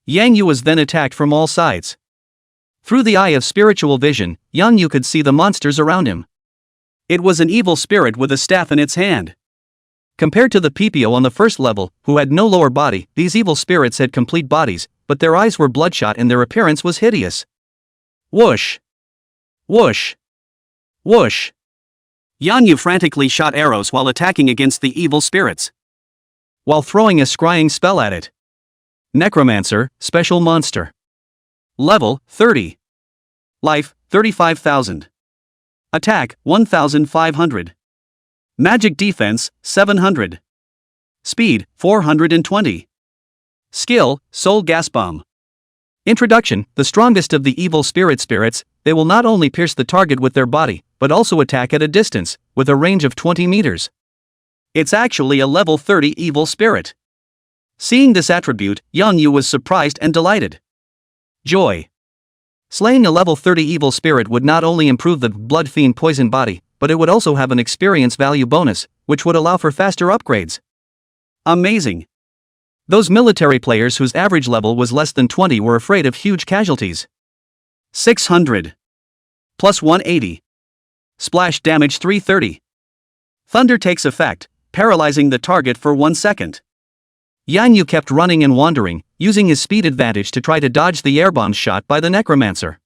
Yang Yu was then attacked from all sides. Through the eye of spiritual vision, Yang Yu could see the monsters around him. It was an evil spirit with a staff in its hand. Compared to the PPO on the first level, who had no lower body, these evil spirits had complete bodies, but their eyes were bloodshot and their appearance was hideous. Whoosh! Whoosh! Whoosh! Yang Yu frantically shot arrows while attacking against the evil spirits, while throwing a scrying spell at it. Necromancer, special monster. Level, 30. Life, 35,000. Attack, 1,500. Magic defense, 700. Speed, 420. Skill, Soul Gas Bomb. Introduction: the strongest of the evil spirits, they will not only pierce the target with their body, but also attack at a distance, with a range of 20 meters. It's actually a level 30 evil spirit. Seeing this attribute, Yang Yu was surprised and delighted. Joy. Slaying a level 30 evil spirit would not only improve the blood fiend poison body, but it would also have an experience value bonus, which would allow for faster upgrades. Amazing. Those military players whose average level was less than 20 were afraid of huge casualties. 600. Plus 180. Splash damage 330. Thunder takes effect, paralyzing the target for 1 second. Yang Yu kept running and wandering, using his speed advantage to try to dodge the airbomb shot by the necromancer.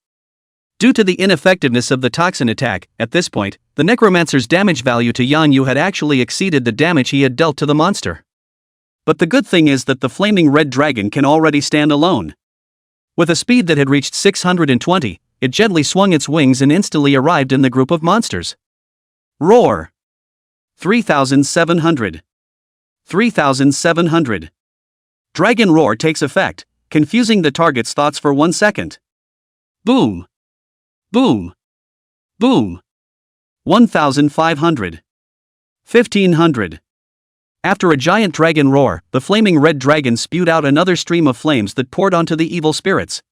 Due to the ineffectiveness of the toxin attack, at this point, the necromancer's damage value to Yang Yu had actually exceeded the damage he had dealt to the monster. But the good thing is that the flaming red dragon can already stand alone. With a speed that had reached 620, it gently swung its wings and instantly arrived in the group of monsters. Roar! 3,700. 3,700. Dragon Roar takes effect, confusing the target's thoughts for 1 second. Boom! Boom! Boom! 1,500. 1,500. After a giant dragon roar, the flaming red dragon spewed out another stream of flames that poured onto the evil spirits.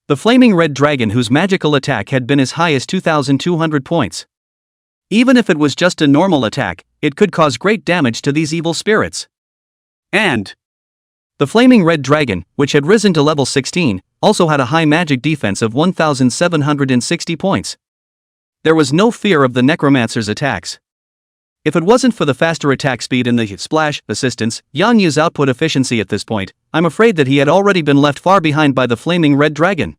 The flaming red dragon, whose magical attack had been as high as 2,200 points. Even if it was just a normal attack, it could cause great damage to these evil spirits. And the flaming red dragon, which had risen to level 16, also had a high magic defense of 1,760 points. There was no fear of the necromancer's attacks. If it wasn't for the faster attack speed and the splash assistance, Yang Yu's output efficiency at this point, I'm afraid that he had already been left far behind by the flaming red dragon.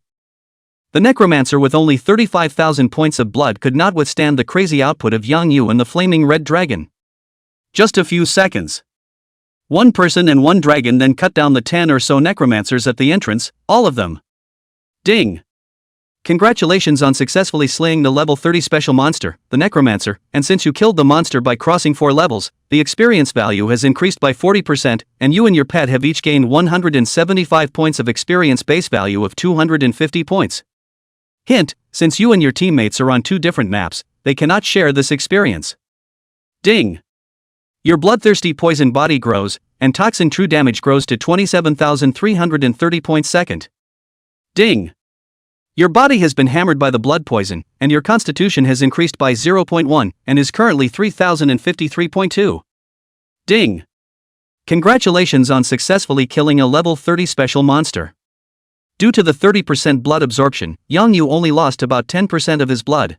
The necromancer with only 35,000 points of blood could not withstand the crazy output of Yang Yu and the flaming red dragon. Just a few seconds. One person and one dragon then cut down the 10 or so necromancers at the entrance, all of them. Ding! Congratulations on successfully slaying the level 30 special monster, the Necromancer, and since you killed the monster by crossing 4 levels, the experience value has increased by 40%, and you and your pet have each gained 175 points of experience base value of 250 points. Hint, since you and your teammates are on 2 different maps, they cannot share this experience. Ding! Your bloodthirsty poison body grows, and toxin true damage grows to 27,330 points second. Ding! Your body has been hammered by the blood poison, and your constitution has increased by 0.1 and is currently 3053.2. Ding! Congratulations on successfully killing a level 30 special monster. Due to the 30% blood absorption, Yangyu only lost about 10% of his blood.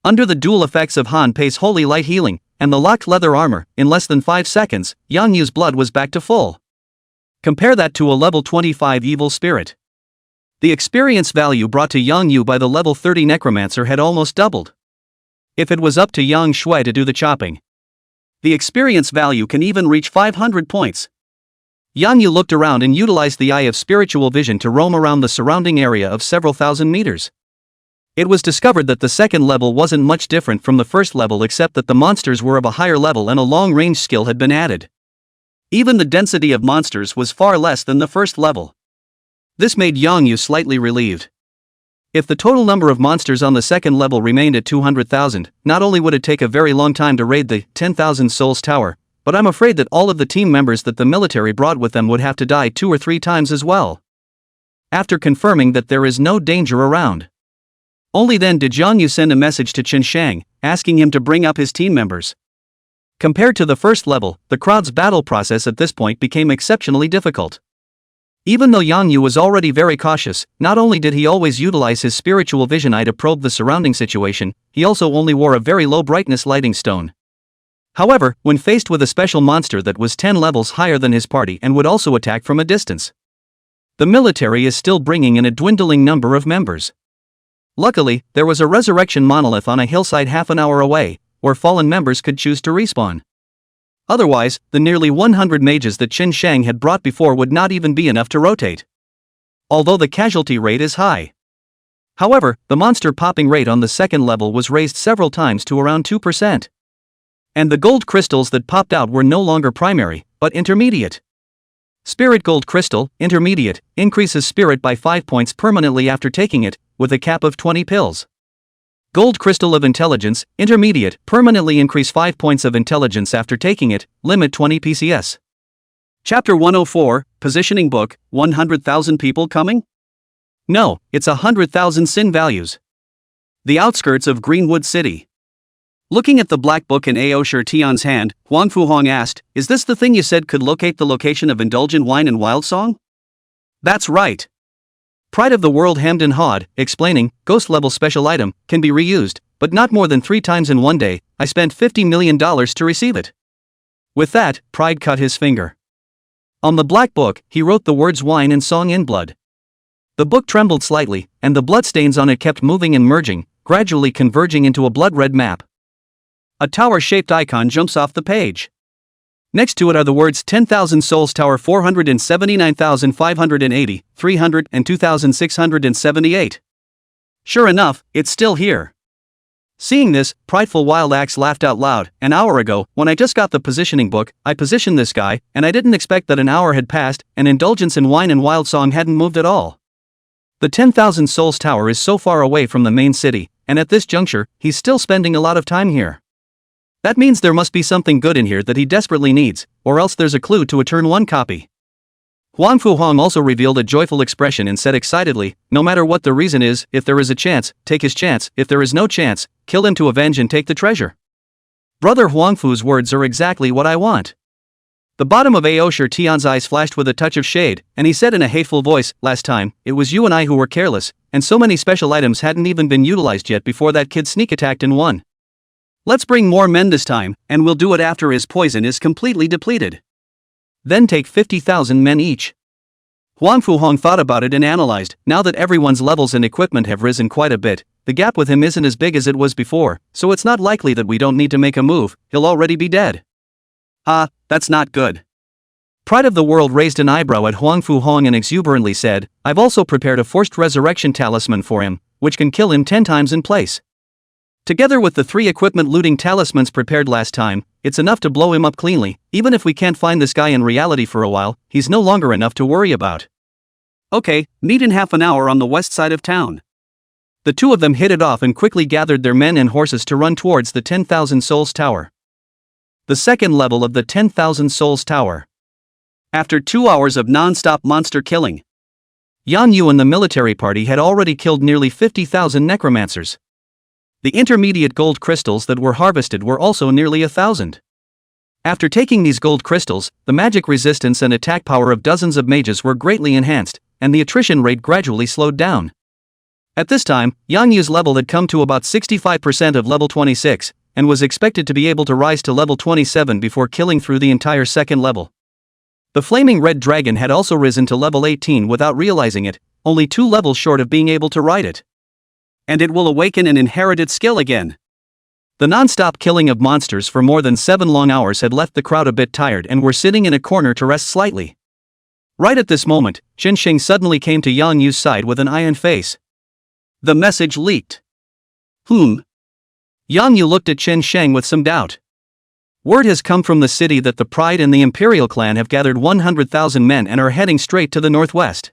Under the dual effects of Han Pei's holy light healing and the locked leather armor, in less than 5 seconds, Yangyu's blood was back to full. Compare that to a level 25 evil spirit. The experience value brought to Yangyu by the level 30 Necromancer had almost doubled. If it was up to Yang Shui to do the chopping, the experience value can even reach 500 points. Yangyu looked around and utilized the eye of spiritual vision to roam around the surrounding area of several thousand meters. It was discovered that the second level wasn't much different from the first level except that the monsters were of a higher level and a long-range skill had been added. Even the density of monsters was far less than the first level. This made Yangyu slightly relieved. If the total number of monsters on the second level remained at 200,000, not only would it take a very long time to raid the 10,000 Souls Tower, but I'm afraid that all of the team members that the military brought with them would have to die 2 or 3 times as well. After confirming that there is no danger around, only then did Yangyu send a message to Chen Shang, asking him to bring up his team members. Compared to the first level, the crowd's battle process at this point became exceptionally difficult. Even though Yangyu was already very cautious, not only did he always utilize his spiritual vision eye to probe the surrounding situation, he also only wore a very low brightness lighting stone. However, when faced with a special monster that was 10 levels higher than his party and would also attack from a distance, the military is still bringing in a dwindling number of members. Luckily, there was a resurrection monolith on a hillside half an hour away, where fallen members could choose to respawn. Otherwise, the nearly 100 mages that Chen Shang had brought before would not even be enough to rotate, although the casualty rate is high. However, the monster popping rate on the second level was raised several times to around 2%. And the gold crystals that popped out were no longer primary, but intermediate. Spirit Gold Crystal, Intermediate, increases spirit by 5 points permanently after taking it, with a cap of 20 pills. Gold Crystal of Intelligence, Intermediate, permanently increase 5 points of intelligence after taking it, limit 20 PCS. Chapter 104, Positioning Book, 100,000 people coming? No, it's 100,000 sin values. The outskirts of Greenwood City. Looking at the black book in Aosher Tian's hand, Huang Fuhong asked, "Is this the thing you said could locate the location of indulgent wine and wild song?" "That's right." Pride of the World hemmed and hawed, explaining, "Ghost level special item, can be reused, but not more than 3 times in one day. I spent $50 million to receive it." With that, Pride cut his finger. On the black book, he wrote the words wine and song in blood. The book trembled slightly, and the bloodstains on it kept moving and merging, gradually converging into a blood-red map. A tower-shaped icon jumps off the page. Next to it are the words 10,000 Souls Tower 479,580, 300, and 2,678. Sure enough, it's still here. Seeing this, Prideful Wild Axe laughed out loud. "An hour ago, when I just got the positioning book, I positioned this guy, and I didn't expect that an hour had passed, and Indulgence in Wine and Wild Song hadn't moved at all. The 10,000 Souls Tower is so far away from the main city, and at this juncture, he's still spending a lot of time here. That means there must be something good in here that he desperately needs, or else there's a clue to a turn 1 copy." Huang Fuhong also revealed a joyful expression and said excitedly, "No matter what the reason is, if there is a chance, take his chance. If there is no chance, kill him to avenge and take the treasure." Brother Huang Fu's words are exactly what I want. The bottom of Aosher Tian's eyes flashed with a touch of shade, and he said in a hateful voice, "Last time, it was you and I who were careless, and so many special items hadn't even been utilized yet before that kid sneak attacked and won. Let's bring more men this time, and we'll do it after his poison is completely depleted. Then take 50,000 men each." Huang Fuhong thought about it and analyzed. Now that everyone's levels and equipment have risen quite a bit, the gap with him isn't as big as it was before, so it's not likely that we don't need to make a move. He'll already be dead. Ah, that's not good. Pride of the World raised an eyebrow at Huang Fuhong and exuberantly said, "I've also prepared a forced resurrection talisman for him. which can kill him 10 times in place. Together with the 3 equipment looting talismans prepared last time, it's enough to blow him up cleanly. Even if we can't find this guy in reality for a while, he's no longer enough to worry about. Okay, meet in half an hour on the west side of town. The two of them hit it off and quickly gathered their men and horses to run towards the 10,000 Souls Tower. The second level of the 10,000 Souls Tower. After 2 hours of non-stop monster killing, Yang Yu and the military party had already killed nearly 50,000 necromancers. The intermediate gold crystals that were harvested were also nearly 1,000. After taking these gold crystals, the magic resistance and attack power of dozens of mages were greatly enhanced, and the attrition rate gradually slowed down. At this time, Yang Yu's level had come to about 65% of level 26, and was expected to be able to rise to level 27 before killing through the entire second level. The flaming red dragon had also risen to level 18 without realizing it, only 2 levels short of being able to ride it. And it will awaken an inherited skill again. The non-stop killing of monsters for more than 7 long hours had left the crowd a bit tired and were sitting in a corner to rest slightly. Right at this moment, Chen Sheng suddenly came to Yang Yu's side with an iron face. The message leaked. Yang Yu looked at Chen Sheng with some doubt. Word has come from the city that the Pride and the Imperial clan have gathered 100,000 men and are heading straight to the northwest.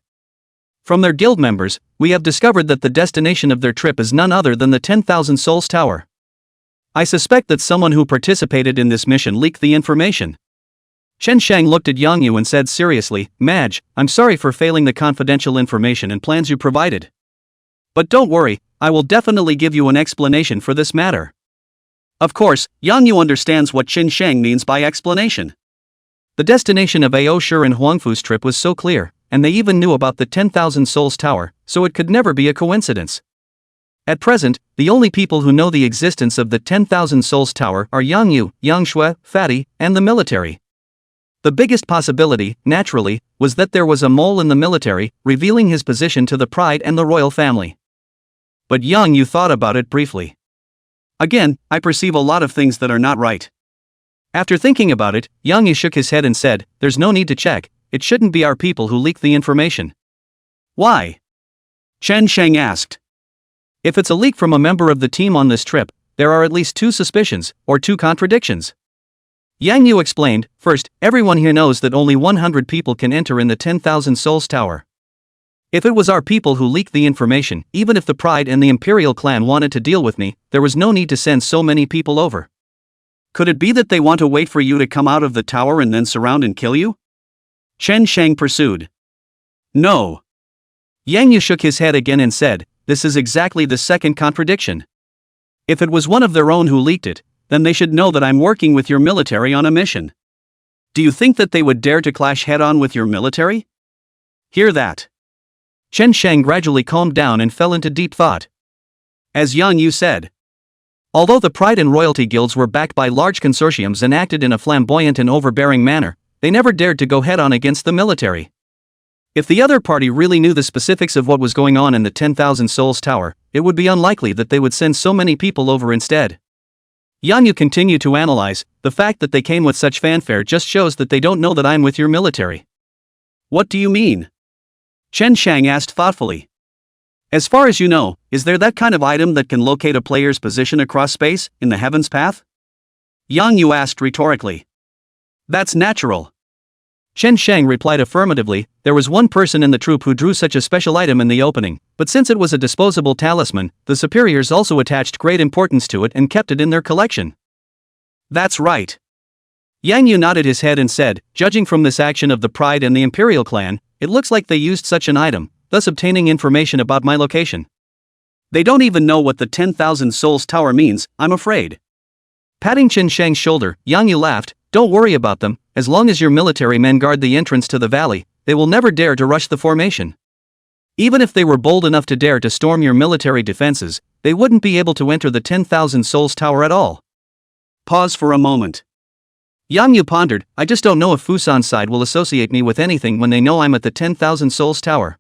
From their guild members, we have discovered that the destination of their trip is none other than the 10,000 Souls Tower. I suspect that someone who participated in this mission leaked the information. Chen Sheng looked at Yang Yu and said seriously, Maj, I'm sorry for failing the confidential information and plans you provided. But don't worry, I will definitely give you an explanation for this matter. Of course, Yang Yu understands what Chen Sheng means by explanation. The destination of Ao Shi and Huangfu's trip was so clear, and they even knew about the 10,000 Souls Tower, so it could never be a coincidence. At present, the only people who know the existence of the 10,000 Souls Tower are Yang Yu, Yang Shui, Fatty, and the military. The biggest possibility, naturally, was that there was a mole in the military, revealing his position to the Pride and the royal family. But Yang Yu thought about it briefly. Again, I perceive a lot of things that are not right. After thinking about it, Yang Yu shook his head and said, there's no need to check, it shouldn't be our people who leaked the information. Why? Chen Sheng asked. If it's a leak from a member of the team on this trip, there are at least 2 suspicions, or 2 contradictions. Yang Yu explained, first, everyone here knows that only 100 people can enter in the 10,000 Souls Tower. If it was our people who leaked the information, even if the Pride and the Imperial clan wanted to deal with me, there was no need to send so many people over. Could it be that they want to wait for you to come out of the tower and then surround and kill you? Chen Sheng pursued. No. Yang Yu shook his head again and said, this is exactly the second contradiction. If it was one of their own who leaked it, then they should know that I'm working with your military on a mission. Do you think that they would dare to clash head-on with your military? Hear that. Chen Sheng gradually calmed down and fell into deep thought. As Yang Yu said, although the Pride and Royalty guilds were backed by large consortiums and acted in a flamboyant and overbearing manner, they never dared to go head-on against the military. If the other party really knew the specifics of what was going on in the 10,000 Souls Tower, it would be unlikely that they would send so many people over instead. Yang Yu continued to analyze, the fact that they came with such fanfare just shows that they don't know that I'm with your military. What do you mean? Chen Sheng asked thoughtfully. As far as you know, is there that kind of item that can locate a player's position across space, in the heavens path? Yang Yu asked rhetorically. That's natural. Chen Sheng replied affirmatively, there was one person in the troop who drew such a special item in the opening, but since it was a disposable talisman, the superiors also attached great importance to it and kept it in their collection. That's right. Yang Yu nodded his head and said, judging from this action of the Pride and the Imperial clan, it looks like they used such an item, thus obtaining information about my location. They don't even know what the 10,000 Souls Tower means, I'm afraid. Patting Chen Sheng's shoulder, Yang Yu laughed, don't worry about them, as long as your military men guard the entrance to the valley, they will never dare to rush the formation. Even if they were bold enough to dare to storm your military defenses, they wouldn't be able to enter the 10,000 Souls Tower at all. Pause for a moment. Yang Yu pondered, I just don't know if Fusan's side will associate me with anything when they know I'm at the 10,000 Souls Tower.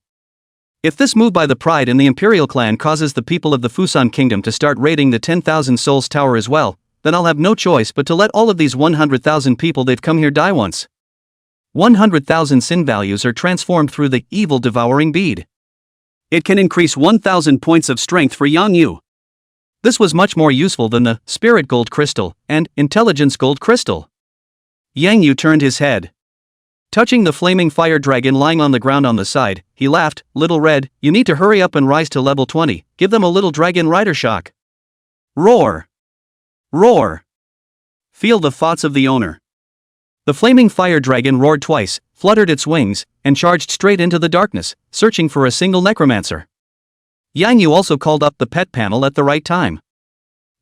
If this move by the Pride and the Imperial clan causes the people of the Fusan Kingdom to start raiding the 10,000 Souls Tower as well, then I'll have no choice but to let all of these 100,000 people they've come here die once. 100,000 sin values are transformed through the evil devouring bead. It can increase 1000 points of strength for Yang Yu. This was much more useful than the Spirit Gold Crystal and Intelligence Gold Crystal. Yang Yu turned his head. Touching the flaming fire dragon lying on the ground on the side, he laughed, "Little Red, you need to hurry up and rise to level 20, give them a little dragon rider shock." Roar! Roar! Feel the thoughts of the owner. The flaming fire dragon roared twice, fluttered its wings, and charged straight into the darkness, searching for a single necromancer. Yang Yu also called up the pet panel at the right time.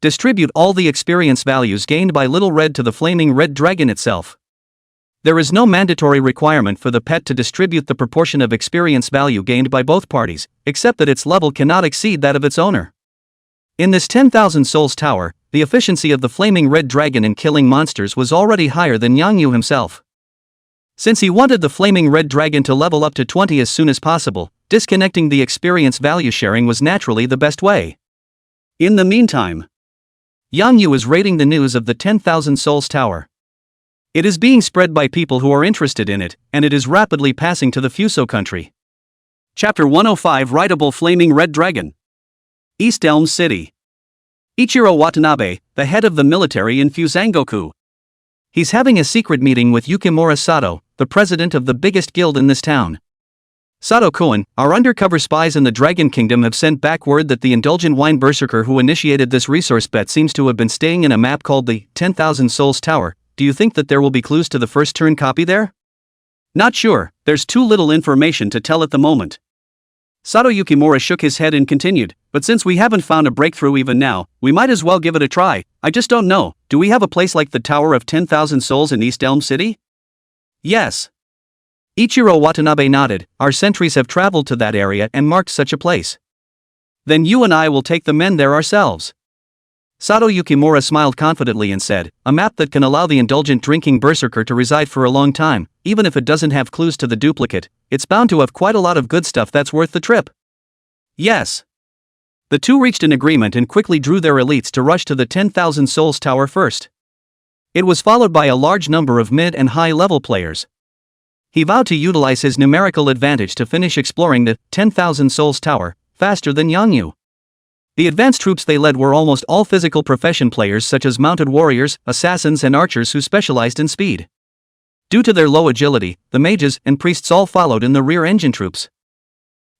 Distribute all the experience values gained by Little Red to the flaming red dragon itself. There is no mandatory requirement for the pet to distribute the proportion of experience value gained by both parties, except that its level cannot exceed that of its owner. In this 10,000 souls tower, the efficiency of the flaming red dragon in killing monsters was already higher than Yang Yu himself. Since he wanted the flaming red dragon to level up to 20 as soon as possible, disconnecting the experience value sharing was naturally the best way. In the meantime, Yang Yu is rating the news of the 10,000 souls tower. It is being spread by people who are interested in it, and it is rapidly passing to the Fuso country. Chapter 105 Writable Flaming Red Dragon. East Elm City. Ichiro Watanabe, the head of the military in Fusangoku. He's having a secret meeting with Yukimura Sato, the president of the biggest guild in this town. Sato-kun, our undercover spies in the Dragon Kingdom have sent back word that the indulgent wine berserker who initiated this resource bet seems to have been staying in a map called the 10,000 Souls Tower. Do you think that there will be clues to the first turn copy there? Not sure, there's too little information to tell at the moment. Sato Yukimura shook his head and continued, but since we haven't found a breakthrough even now, we might as well give it a try. I just don't know, do we have a place like the Tower of 10,000 Souls in East Elm City? Yes. Ichiro Watanabe nodded, our sentries have traveled to that area and marked such a place. Then you and I will take the men there ourselves. Sato Yukimura smiled confidently and said, a map that can allow the indulgent drinking berserker to reside for a long time, even if it doesn't have clues to the duplicate, it's bound to have quite a lot of good stuff that's worth the trip. Yes. The two reached an agreement and quickly drew their elites to rush to the 10,000 Souls Tower first. It was followed by a large number of mid and high level players. He vowed to utilize his numerical advantage to finish exploring the 10,000 Souls Tower faster than Yang Yu. The advanced troops they led were almost all physical profession players such as mounted warriors, assassins and archers who specialized in speed. Due to their low agility, the mages and priests all followed in the rear engine troops.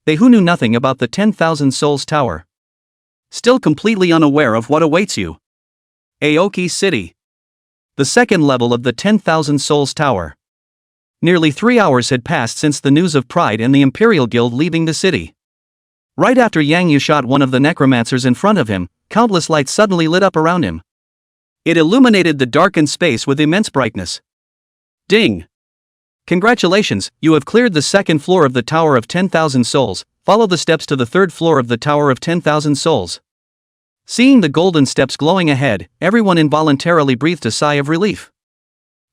They who knew nothing about the 10,000 Souls Tower. Still completely unaware of what awaits you. Aoki City. The second level of the 10,000 Souls Tower. Nearly 3 hours had passed since the news of Pride and the Imperial Guild leaving the city. Right after Yang Yu shot one of the necromancers in front of him, countless lights suddenly lit up around him. It illuminated the darkened space with immense brightness. Ding! Congratulations, you have cleared the second floor of the Tower of 10,000 Souls, follow the steps to the third floor of the Tower of 10,000 Souls. Seeing the golden steps glowing ahead, everyone involuntarily breathed a sigh of relief.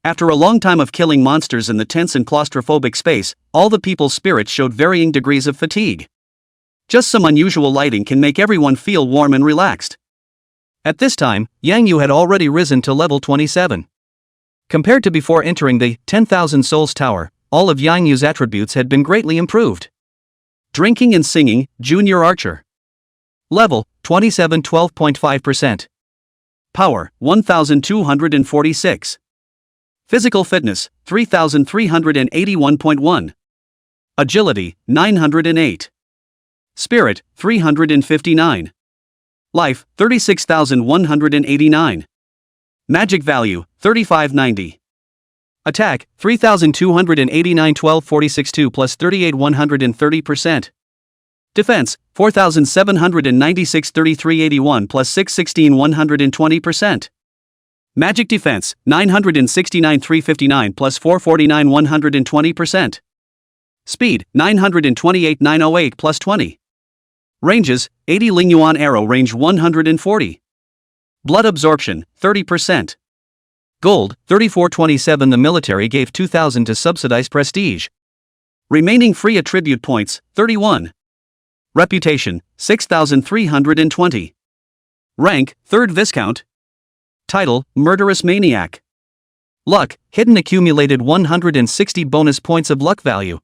After a long time of killing monsters in the tense and claustrophobic space, all the people's spirits showed varying degrees of fatigue. Just some unusual lighting can make everyone feel warm and relaxed. At this time, Yang Yu had already risen to level 27. Compared to before entering the 10,000 Souls Tower, all of Yang Yu's attributes had been greatly improved. Drinking and singing, Junior Archer. Level, 27 12.5%. Power, 1246. Physical fitness, 3381.1. Agility, 908. Spirit, 359. Life, 36,189. Magic value, 3590. Attack, 3,289 1246 2 plus 38 130%. Defense, 4,796 3381 plus 616 120%. Magic defense, 969 359 plus 449 120%. Speed, 928 908 plus 20. Ranges, 80 Lingyuan arrow range 140. Blood absorption, 30%. Gold, 3427. The military gave 2,000 to subsidize prestige. Remaining free attribute points, 31. Reputation, 6,320. Rank, 3rd Viscount. Title, Murderous Maniac. Luck, hidden accumulated 160 bonus points of luck value.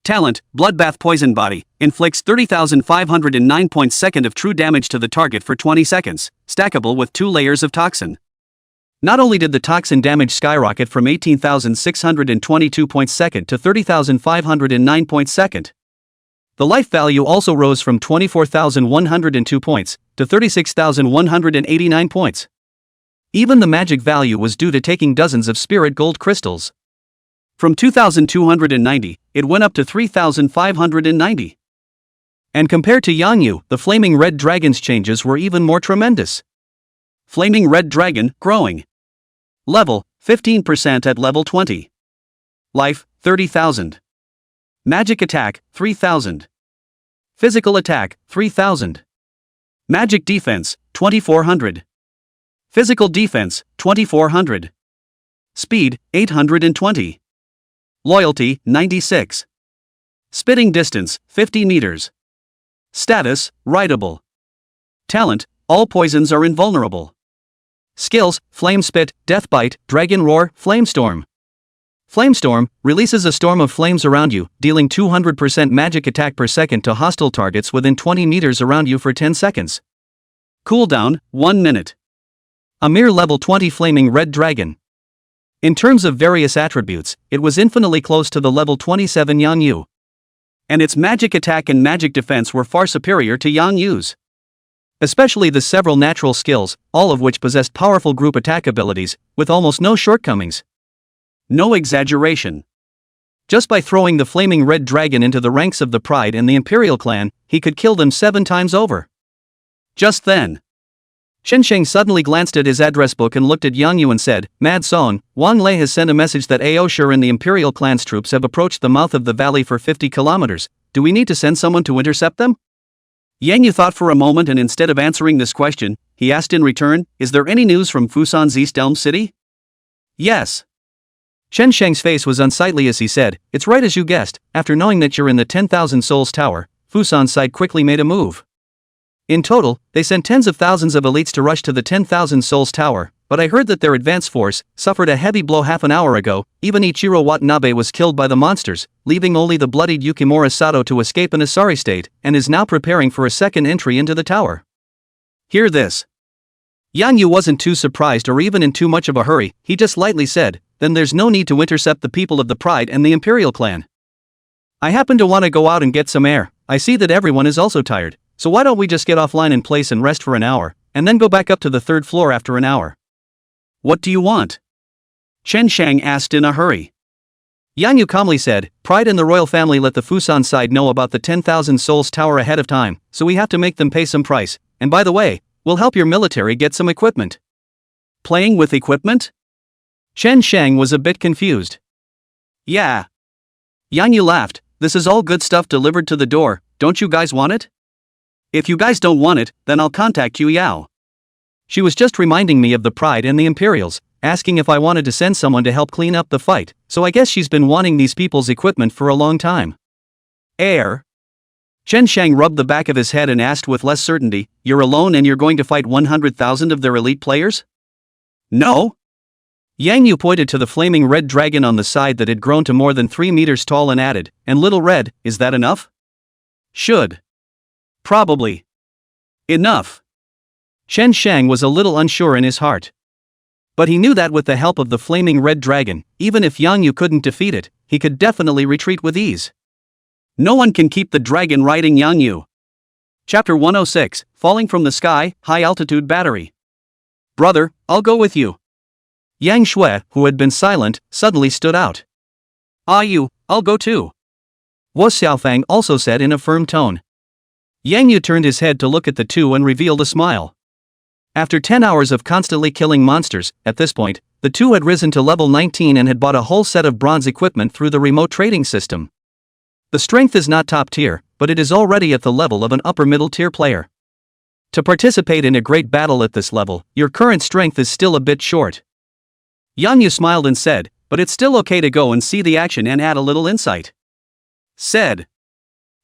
Talent, Bloodbath Poison Body, inflicts 30,509 points second of true damage to the target for 20 seconds, stackable with 2 layers of toxin. Not only did the toxin damage skyrocket from 18,622 points second to 30,509 points second, the life value also rose from 24,102 points to 36,189 points. Even the magic value was due to taking dozens of spirit gold crystals. From 2,290, it went up to 3,590. And compared to Yangyu, the Flaming Red Dragon's changes were even more tremendous. Flaming Red Dragon, growing. Level, 15% at level 20. Life, 30,000. Magic attack, 3,000. Physical attack, 3,000. Magic defense, 2,400. Physical defense, 2,400. Speed, 820. Loyalty, 96. Spitting distance, 50 meters. Status, rideable. Talent, all poisons are invulnerable. Skills, Flame Spit, Death Bite, Dragon Roar, Flamestorm. Flamestorm releases a storm of flames around you, dealing 200% magic attack per second to hostile targets within 20 meters around you for 10 seconds. Cooldown, 1 minute. A mere level 20 Flaming Red Dragon. In terms of various attributes, it was infinitely close to the level 27 Yangyu. And its magic attack and magic defense were far superior to Yangyu's. Especially the several natural skills, all of which possessed powerful group attack abilities, with almost no shortcomings. No exaggeration. Just by throwing the Flaming Red Dragon into the ranks of the Pride and the Imperial clan, he could kill them 7 times over. Just then, Shensheng suddenly glanced at his address book and looked at Yangyu and said, "Mad Song, Wang Lei has sent a message that Aoshur and the Imperial clan's troops have approached the mouth of the valley for 50 kilometers. Do we need to send someone to intercept them?" Yangyu thought for a moment and instead of answering this question, he asked in return, "Is there any news from Fusan's East Elm City?" "Yes." Shensheng's face was unsightly as he said, "It's right as you guessed. After knowing that you're in the 10,000 Souls Tower, Fusan's side quickly made a move. In total, they sent tens of thousands of elites to rush to the 10,000 Souls Tower, but I heard that their advance force suffered a heavy blow half an hour ago. Even Ichiro Watanabe was killed by the monsters, leaving only the bloodied Yukimura Sato to escape in a sorry state, and is now preparing for a second entry into the tower." Hear this. Yangyu wasn't too surprised or even in too much of a hurry. He just lightly said, "Then there's no need to intercept the people of the Pride and the Imperial clan. I happen to want to go out and get some air. I see that everyone is also tired. So why don't we just get offline in place and rest for an hour, and then go back up to the 3rd floor after an hour?" "What do you want?" Chen Shang asked in a hurry. Yangyu calmly said, "Pride and the royal family let the Fusan side know about the 10,000 Souls Tower ahead of time, so we have to make them pay some price, and by the way, we'll help your military get some equipment." "Playing with equipment?" Chen Shang was a bit confused. "Yeah." Yangyu laughed, "This is all good stuff delivered to the door, don't you guys want it? If you guys don't want it, then I'll contact Yu Yao. She was just reminding me of the Pride and the Imperials, asking if I wanted to send someone to help clean up the fight, so I guess she's been wanting these people's equipment for a long time." "Air?" Chen Shang rubbed the back of his head and asked with less certainty, "You're alone and you're going to fight 100,000 of their elite players?" "No." Yangyu pointed to the Flaming Red Dragon on the side that had grown to more than 3 meters tall and added, "And Little Red, is that enough?" "Should. Probably. Enough." Chen Shang was a little unsure in his heart. But he knew that with the help of the Flaming Red Dragon, even if Yangyu couldn't defeat it, he could definitely retreat with ease. No one can keep the dragon riding Yangyu. Chapter 106, Falling from the Sky, High Altitude Battery. "Brother, I'll go with you." Yang Shui, who had been silent, suddenly stood out. I'll go too." Wo Xiaofang also said in a firm tone. Yangyu turned his head to look at the two and revealed a smile. After 10 hours of constantly killing monsters, at this point, the two had risen to level 19 and had bought a whole set of bronze equipment through the remote trading system. The strength is not top tier, but it is already at the level of an upper middle tier player. To participate in a great battle at this level, your current strength is still a bit short. Yangyu smiled and said, "But it's still okay to go and see the action and add a little insight." Said.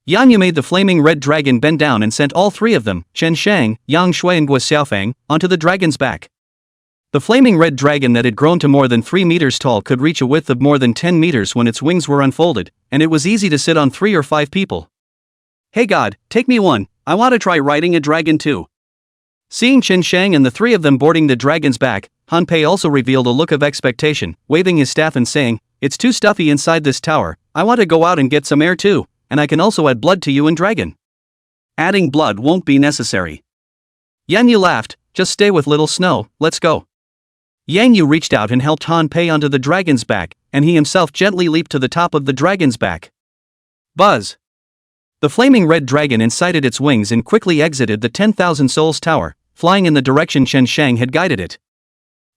Yangyu made the Flaming Red Dragon bend down and sent all 3 of them, Chen Shang, Yang Shui and Guo Xiaofang, onto the dragon's back. The flaming red dragon that had grown to more than 3 meters tall could reach a width of more than 10 meters when its wings were unfolded, and it was easy to sit on 3 or 5 people. Hey God, take me one, I want to try riding a dragon too. Seeing Qin Shang and the 3 of them boarding the dragon's back, Han Pei also revealed a look of expectation, waving his staff and saying, "It's too stuffy inside this tower, I want to go out and get some air too, and I can also add blood to you and dragon." Adding blood won't be necessary. Yang Yu laughed, "Just stay with little Snow, let's go." Yang Yu reached out and helped Han Pei onto the dragon's back, and he himself gently leaped to the top of the dragon's back. Buzz! The flaming red dragon incited its wings and quickly exited the 10,000 Souls Tower, flying in the direction Qin Shang had guided it.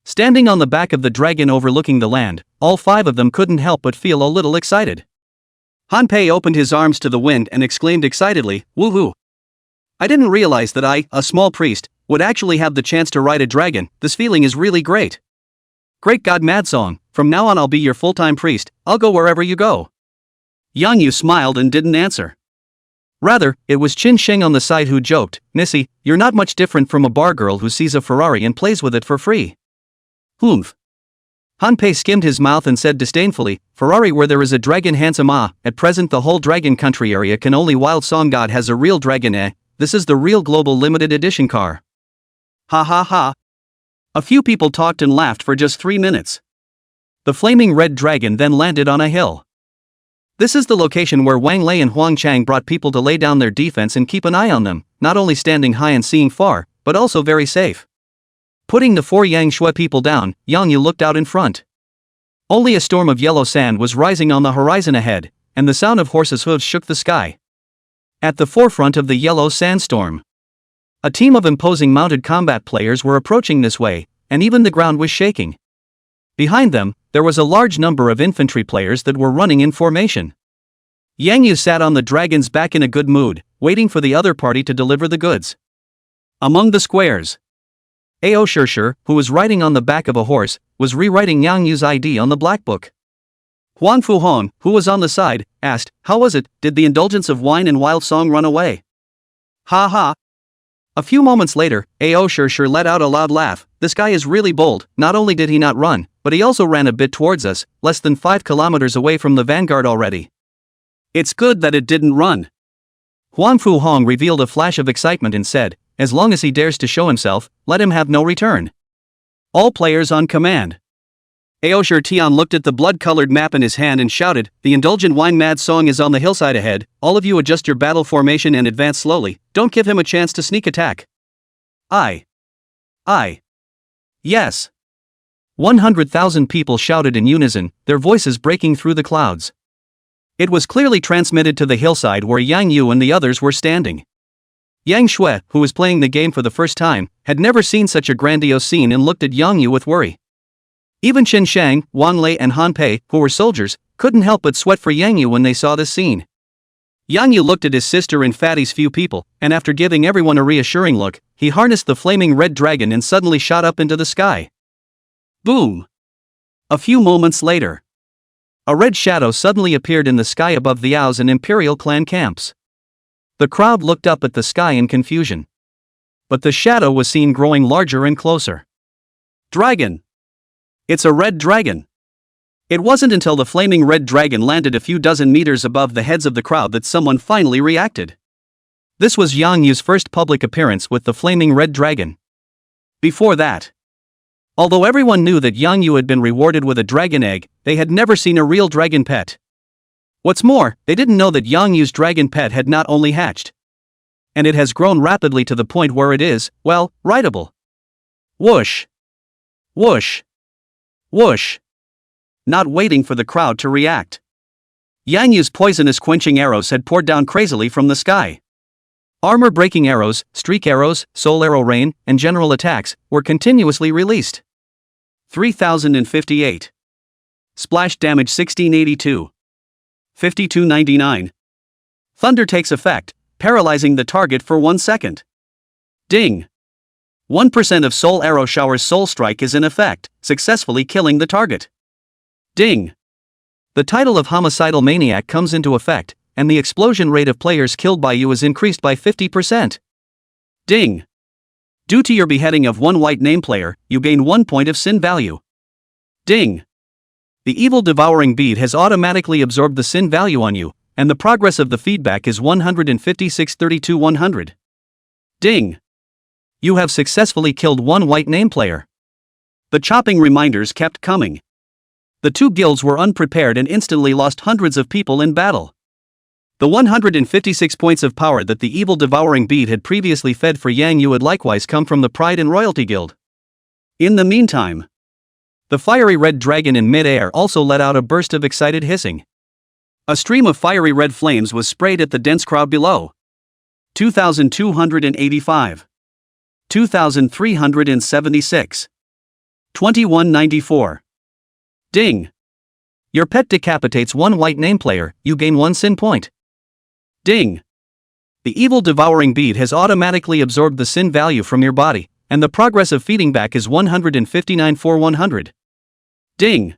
Standing on the back of the dragon overlooking the land, all 5 of them couldn't help but feel a little excited. Han Pei opened his arms to the wind and exclaimed excitedly, "Woohoo! I didn't realize that I, a small priest, would actually have the chance to ride a dragon. This feeling is really great. Great God Mad Song, from now on I'll be your full-time priest, I'll go wherever you go." Yang Yu smiled and didn't answer. Rather, it was Qin Shang on the side who joked, "Missy, you're not much different from a bar girl who sees a Ferrari and plays with it for free." Humph. Han Pei skimmed his mouth and said disdainfully, "Ferrari where there is a dragon handsome at present the whole dragon country area can only Wild Song God has a real dragon this is the real global limited edition car." Ha ha ha. A few people talked and laughed for just 3 minutes. The flaming red dragon then landed on a hill. This is the location where Wang Lei and Huang Chang brought people to lay down their defense and keep an eye on them, not only standing high and seeing far, but also very safe. Putting the 4 Yang Shui people down, Yang Yu looked out in front. Only a storm of yellow sand was rising on the horizon ahead, and the sound of horses' hooves shook the sky. At the forefront of the yellow sandstorm, a team of imposing mounted combat players were approaching this way, and even the ground was shaking. Behind them, there was a large number of infantry players that were running in formation. Yang Yu sat on the dragon's back in a good mood, waiting for the other party to deliver the goods. Among the squares, Ao Shirshir, who was riding on the back of a horse, was rewriting Yang Yu's ID on the black book. Huang Fuhong, who was on the side, asked, "How was it, did the indulgence of wine and wild song run away?" Ha ha. A few moments later, Ao Shirshir let out a loud laugh. "This guy is really bold, not only did he not run, but he also ran a bit towards us, less than 5 kilometers away from the vanguard already. It's good that it didn't run." Huang Fuhong revealed a flash of excitement and said, "As long as he dares to show himself, let him have no return. All players on command." Ao Shirtian looked at the blood-colored map in his hand and shouted, "The indulgent wine mad song is on the hillside ahead, all of you adjust your battle formation and advance slowly, don't give him a chance to sneak attack." Aye. Yes. 100,000 people shouted in unison, their voices breaking through the clouds. It was clearly transmitted to the hillside where Yang Yu and the others were standing. Yang Shui, who was playing the game for the first time, had never seen such a grandiose scene and looked at Yang Yu with worry. Even Qin Shang, Wang Lei and Han Pei, who were soldiers, couldn't help but sweat for Yang Yu when they saw this scene. Yang Yu looked at his sister and Fatty's few people, and after giving everyone a reassuring look, he harnessed the flaming red dragon and suddenly shot up into the sky. Boom! A few moments later, a red shadow suddenly appeared in the sky above the Ao's and Imperial clan camps. The crowd looked up at the sky in confusion. But the shadow was seen growing larger and closer. Dragon! It's a red dragon! It wasn't until the flaming red dragon landed a few dozen meters above the heads of the crowd that someone finally reacted. This was Yang Yu's first public appearance with the flaming red dragon. Before that, although everyone knew that Yang Yu had been rewarded with a dragon egg, they had never seen a real dragon pet. What's more, they didn't know that Yang Yu's dragon pet had not only hatched, and it has grown rapidly to the point where it is, well, rideable. Whoosh! Whoosh! Whoosh! Not waiting for the crowd to react, Yang Yu's poisonous quenching arrows had poured down crazily from the sky. Armor-breaking arrows, streak arrows, soul arrow rain, and general attacks were continuously released. 3058. Splash damage 1682. 5299. Thunder takes effect, paralyzing the target for 1 second. Ding! 1% of Soul Arrow Shower's Soul Strike is in effect, successfully killing the target. Ding! The title of Homicidal Maniac comes into effect, and the explosion rate of players killed by you is increased by 50%. Ding! Due to your beheading of one white name player, you gain 1 point of sin value. Ding! The evil devouring bead has automatically absorbed the sin value on you, and the progress of the feedback is 156-32-100. Ding! You have successfully killed one white name player. The chopping reminders kept coming. The two guilds were unprepared and instantly lost hundreds of people in battle. The 156 points of power that the evil devouring bead had previously fed for Yang Yu had likewise come from the Pride and Royalty Guild. In the meantime, the fiery red dragon in mid-air also let out a burst of excited hissing. A stream of fiery red flames was sprayed at the dense crowd below. 2,285. 2,376. 2194. Ding! Your pet decapitates one white name player, you gain 1 sin point. Ding! The evil devouring bead has automatically absorbed the sin value from your body, and the progress of feeding back is 159-100. Ding!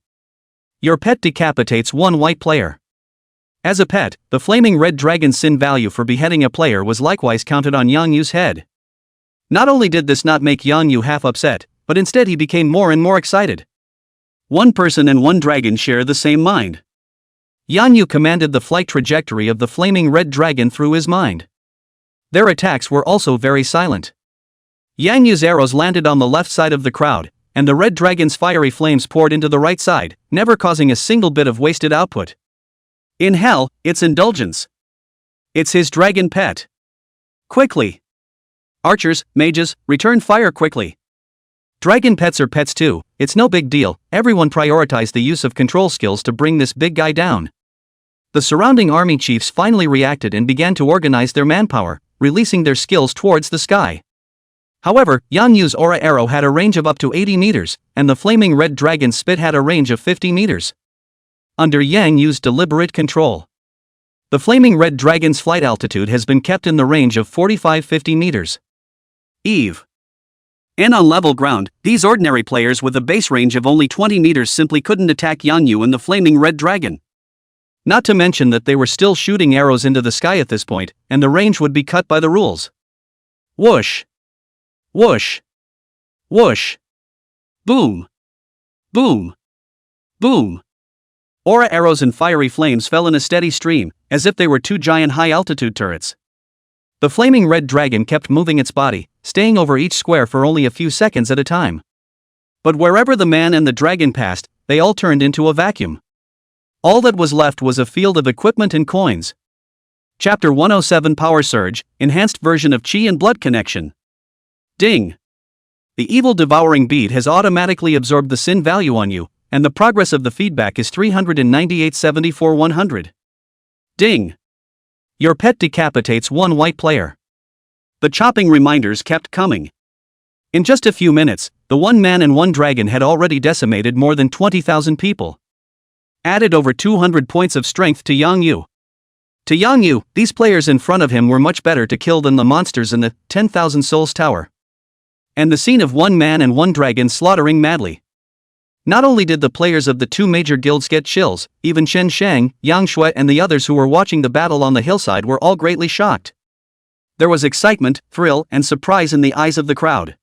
Your pet decapitates one white player. As a pet, the flaming red dragon's sin value for beheading a player was likewise counted on Yang Yu's head. Not only did this not make Yang Yu half upset, but instead he became more and more excited. One person and one dragon share the same mind. Yang Yu commanded the flight trajectory of the flaming red dragon through his mind. Their attacks were also very silent. Yang Yu's arrows landed on the left side of the crowd, and the red dragon's fiery flames poured into the right side, never causing a single bit of wasted output. In hell, it's indulgence. It's his dragon pet. Quickly! Archers, mages, return fire quickly. Dragon pets are pets too, it's no big deal, everyone prioritize the use of control skills to bring this big guy down. The surrounding army chiefs finally reacted and began to organize their manpower, releasing their skills towards the sky. However, Yang Yu's aura arrow had a range of up to 80 meters, and the flaming red dragon's spit had a range of 50 meters. Under Yang Yu's deliberate control, the flaming red dragon's flight altitude has been kept in the range of 45-50 meters. Eve. And on level ground, these ordinary players with a base range of only 20 meters simply couldn't attack Yang Yu and the flaming red dragon. Not to mention that they were still shooting arrows into the sky at this point, and the range would be cut by the rules. Whoosh! Whoosh! Whoosh! Boom! Boom! Boom! Aura arrows and fiery flames fell in a steady stream, as if they were two giant high-altitude turrets. The flaming red dragon kept moving its body, staying over each square for only a few seconds at a time. But wherever the man and the dragon passed, they all turned into a vacuum. All that was left was a field of equipment and coins. Chapter 107 Power Surge, Enhanced Version of Chi and Blood Connection. Ding! The evil devouring bead has automatically absorbed the sin value on you, and the progress of the feedback is 398-74-100. Ding! Your pet decapitates one white player. The chopping reminders kept coming. In just a few minutes, the one man and one dragon had already decimated more than 20,000 people. Added over 200 points of strength to Yang Yu. To Yang Yu, these players in front of him were much better to kill than the monsters in the 10,000 Souls Tower. And the scene of one man and one dragon slaughtering madly. Not only did the players of the two major guilds get chills, even Shen Shang, Yang Shui and the others who were watching the battle on the hillside were all greatly shocked. There was excitement, thrill, and surprise in the eyes of the crowd.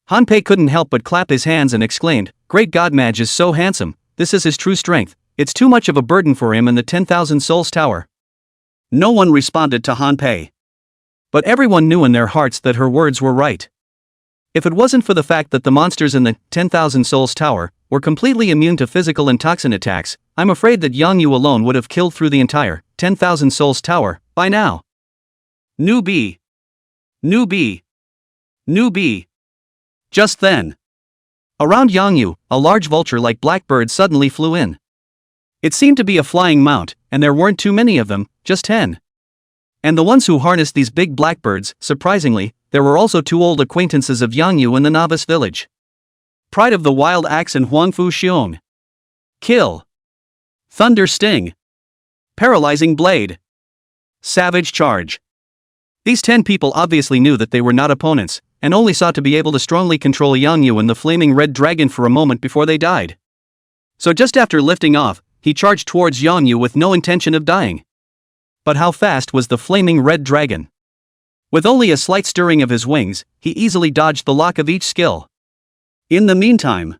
Han Pei couldn't help but clap his hands and exclaimed, "Great God, Mage is so handsome, this is his true strength, it's too much of a burden for him in the 10,000 Souls Tower." No one responded to Han Pei. But everyone knew in their hearts that her words were right. If it wasn't for the fact that the monsters in the 10,000 Souls Tower were completely immune to physical and toxin attacks, I'm afraid that Yang Yu alone would have killed through the entire 10,000 Souls Tower by now. Newbie. Newbie. Newbie. Just then, around Yang Yu, a large vulture-like black bird suddenly flew in. It seemed to be a flying mount, and there weren't too many of them, just 10. And the ones who harnessed these big blackbirds, surprisingly, there were also two old acquaintances of Yang Yu in the novice village. Pride of the Wild Axe and Huangfu Xiong. Kill. Thunder Sting. Paralyzing Blade. Savage Charge. These 10 people obviously knew that they were not opponents, and only sought to be able to strongly control Yang Yu and the flaming red dragon for a moment before they died. So just after lifting off, he charged towards Yang Yu with no intention of dying. But how fast was the flaming red dragon? With only a slight stirring of his wings, he easily dodged the lock of each skill. In the meantime,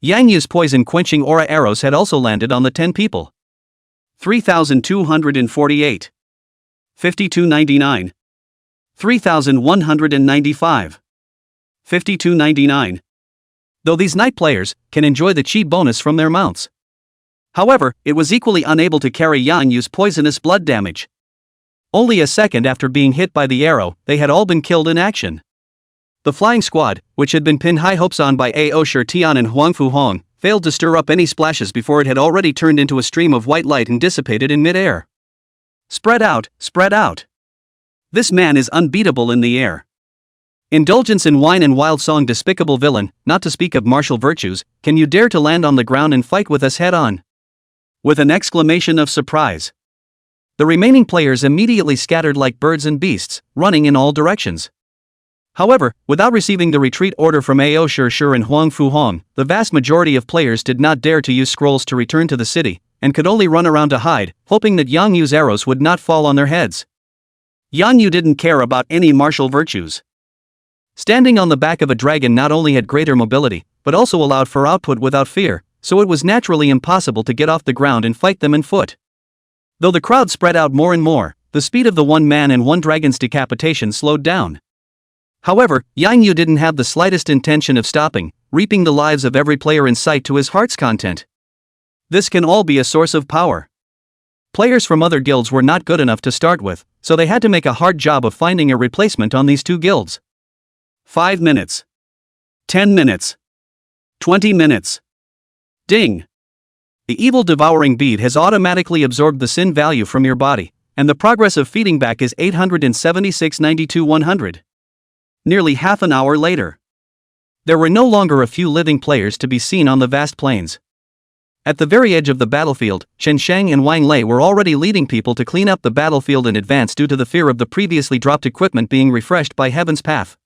Yang Yu's poison-quenching aura arrows had also landed on the 10 people. 3,248. 52.99. 3,195. 52.99. Though these night players can enjoy the chi bonus from their mounts. However, it was equally unable to carry Yang Yu's poisonous blood damage. Only a second after being hit by the arrow, they had all been killed in action. The flying squad, which had been pinned high hopes on by Ao Shi Tian and Huang Fu Hong, failed to stir up any splashes before it had already turned into a stream of white light and dissipated in mid-air. Spread out, spread out. This man is unbeatable in the air. Indulgence in wine and wild song, despicable villain, not to speak of martial virtues, can you dare to land on the ground and fight with us head-on? With an exclamation of surprise, the remaining players immediately scattered like birds and beasts, running in all directions. However, without receiving the retreat order from Ao Shi and Huang Fu Hong, the vast majority of players did not dare to use scrolls to return to the city, and could only run around to hide, hoping that Yang Yu's arrows would not fall on their heads. Yang Yu didn't care about any martial virtues. Standing on the back of a dragon not only had greater mobility, but also allowed for output without fear, so it was naturally impossible to get off the ground and fight them on foot. Though the crowd spread out more and more, the speed of the one man and one dragon's decapitation slowed down. However, Yang Yu didn't have the slightest intention of stopping, reaping the lives of every player in sight to his heart's content. This can all be a source of power. Players from other guilds were not good enough to start with, so they had to make a hard job of finding a replacement on these two guilds. 5 minutes. 10 minutes. 20 minutes. Ding! The evil devouring bead has automatically absorbed the sin value from your body, and the progress of feeding back is 876.92.100. Nearly half an hour later, there were no longer a few living players to be seen on the vast plains. At the very edge of the battlefield, Chen Shang and Wang Lei were already leading people to clean up the battlefield in advance due to the fear of the previously dropped equipment being refreshed by Heaven's Path.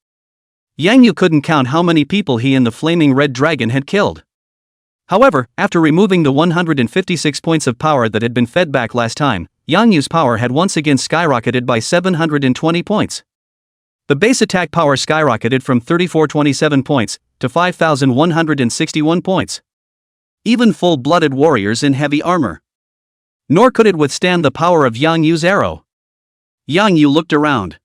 Yang Yu couldn't count how many people he and the flaming red dragon had killed. However, after removing the 156 points of power that had been fed back last time, Yang Yu's power had once again skyrocketed by 720 points. The base attack power skyrocketed from 3427 points to 5161 points. Even full-blooded warriors in heavy armor. Nor could it withstand the power of Yang Yu's arrow. Yang Yu looked around.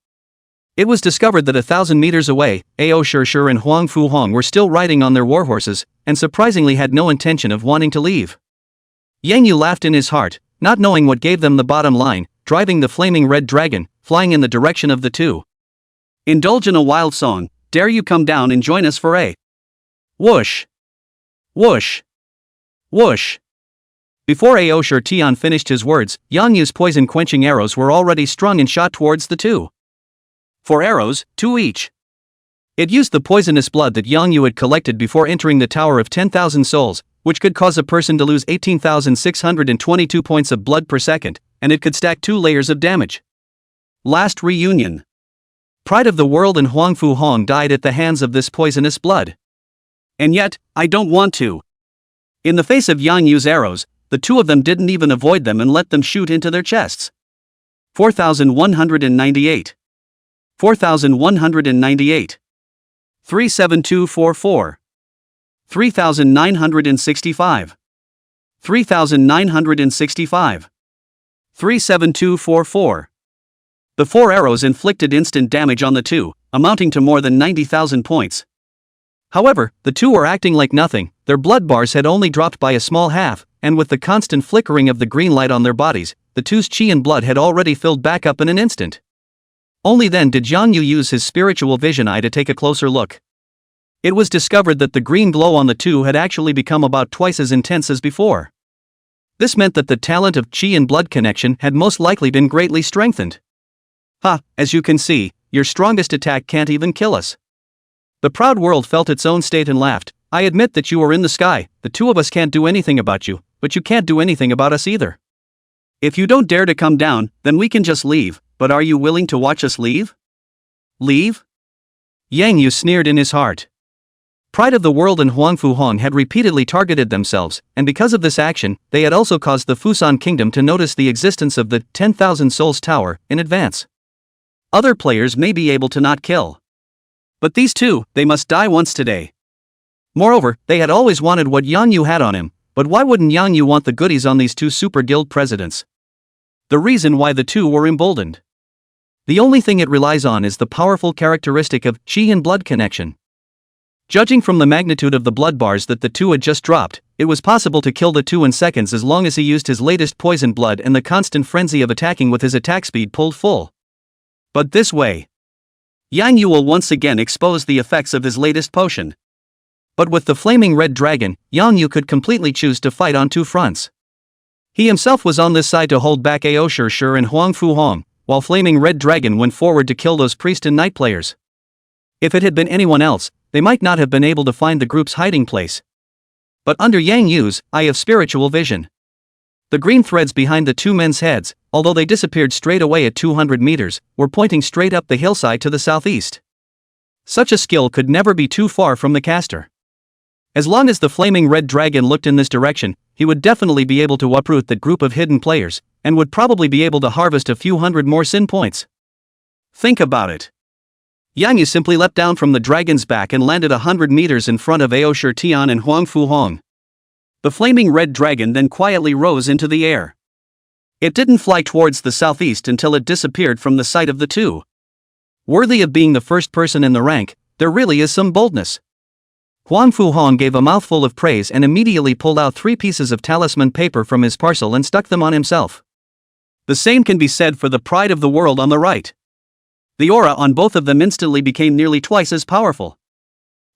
It was discovered that 1,000 meters away, Ao Shi and Huang Fu Hong were still riding on their warhorses, and surprisingly had no intention of wanting to leave. Yang Yu laughed in his heart, not knowing what gave them the bottom line, driving the flaming red dragon, flying in the direction of the two. Indulge in a wild song, dare you come down and join us for a whoosh, whoosh, whoosh. Before Ao Shi Tian finished his words, Yang Yu's poison-quenching arrows were already strung and shot towards the two. 4 arrows, 2 each. It used the poisonous blood that Yang Yu had collected before entering the Tower of 10,000 Souls, which could cause a person to lose 18,622 points of blood per second, and it could stack 2 layers of damage. Last reunion. Pride of the world and Huang Fu Hong died at the hands of this poisonous blood. And yet, I don't want to. In the face of Yang Yu's arrows, the two of them didn't even avoid them and let them shoot into their chests. 4,198. 4,198. 37244. 3,965. 3,965. 37244. The 4 arrows inflicted instant damage on the two, amounting to more than 90,000 points. However, the two were acting like nothing, their blood bars had only dropped by a small half, and with the constant flickering of the green light on their bodies, the two's chi and blood had already filled back up in an instant. Only then did Yang Yu use his spiritual vision eye to take a closer look. It was discovered that the green glow on the two had actually become about twice as intense as before. This meant that the talent of chi and blood connection had most likely been greatly strengthened. Ha, as you can see, your strongest attack can't even kill us. The proud world felt its own state and laughed. I admit that you are in the sky, the two of us can't do anything about you, but you can't do anything about us either. If you don't dare to come down, then we can just leave, but are you willing to watch us leave? Leave? Yang Yu sneered in his heart. Pride of the world and Huang Fu Hong had repeatedly targeted themselves, and because of this action, they had also caused the Fusan Kingdom to notice the existence of the 10,000 Souls Tower in advance. Other players may be able to not kill. But these two, they must die once today. Moreover, they had always wanted what Yang Yu had on him, but why wouldn't Yang Yu want the goodies on these two super guild presidents? The reason why the two were emboldened. The only thing it relies on is the powerful characteristic of chi and blood connection. Judging from the magnitude of the blood bars that the two had just dropped, it was possible to kill the two in seconds as long as he used his latest poison blood and the constant frenzy of attacking with his attack speed pulled full. But this way, Yang Yu will once again expose the effects of his latest potion. But with the flaming red dragon, Yang Yu could completely choose to fight on two fronts. He himself was on this side to hold back Ao Shi and Huang Fu Hong, while flaming red dragon went forward to kill those priest and knight players. If it had been anyone else, they might not have been able to find the group's hiding place. But under Yang Yu's eye of spiritual vision, the green threads behind the two men's heads, although they disappeared straight away at 200 meters, were pointing straight up the hillside to the southeast. Such a skill could never be too far from the caster. As long as the flaming red dragon looked in this direction, he would definitely be able to uproot that group of hidden players, and would probably be able to harvest a few hundred more sin points. Think about it. Yang Yu simply leapt down from the dragon's back and landed 100 meters in front of Ao Shi Tian and Huang Fu Hong. The flaming red dragon then quietly rose into the air. It didn't fly towards the southeast until it disappeared from the sight of the two. Worthy of being the first person in the rank, there really is some boldness. Huang Fu Hong gave a mouthful of praise and immediately pulled out 3 pieces of talisman paper from his parcel and stuck them on himself. The same can be said for the pride of the world on the right. The aura on both of them instantly became nearly twice as powerful.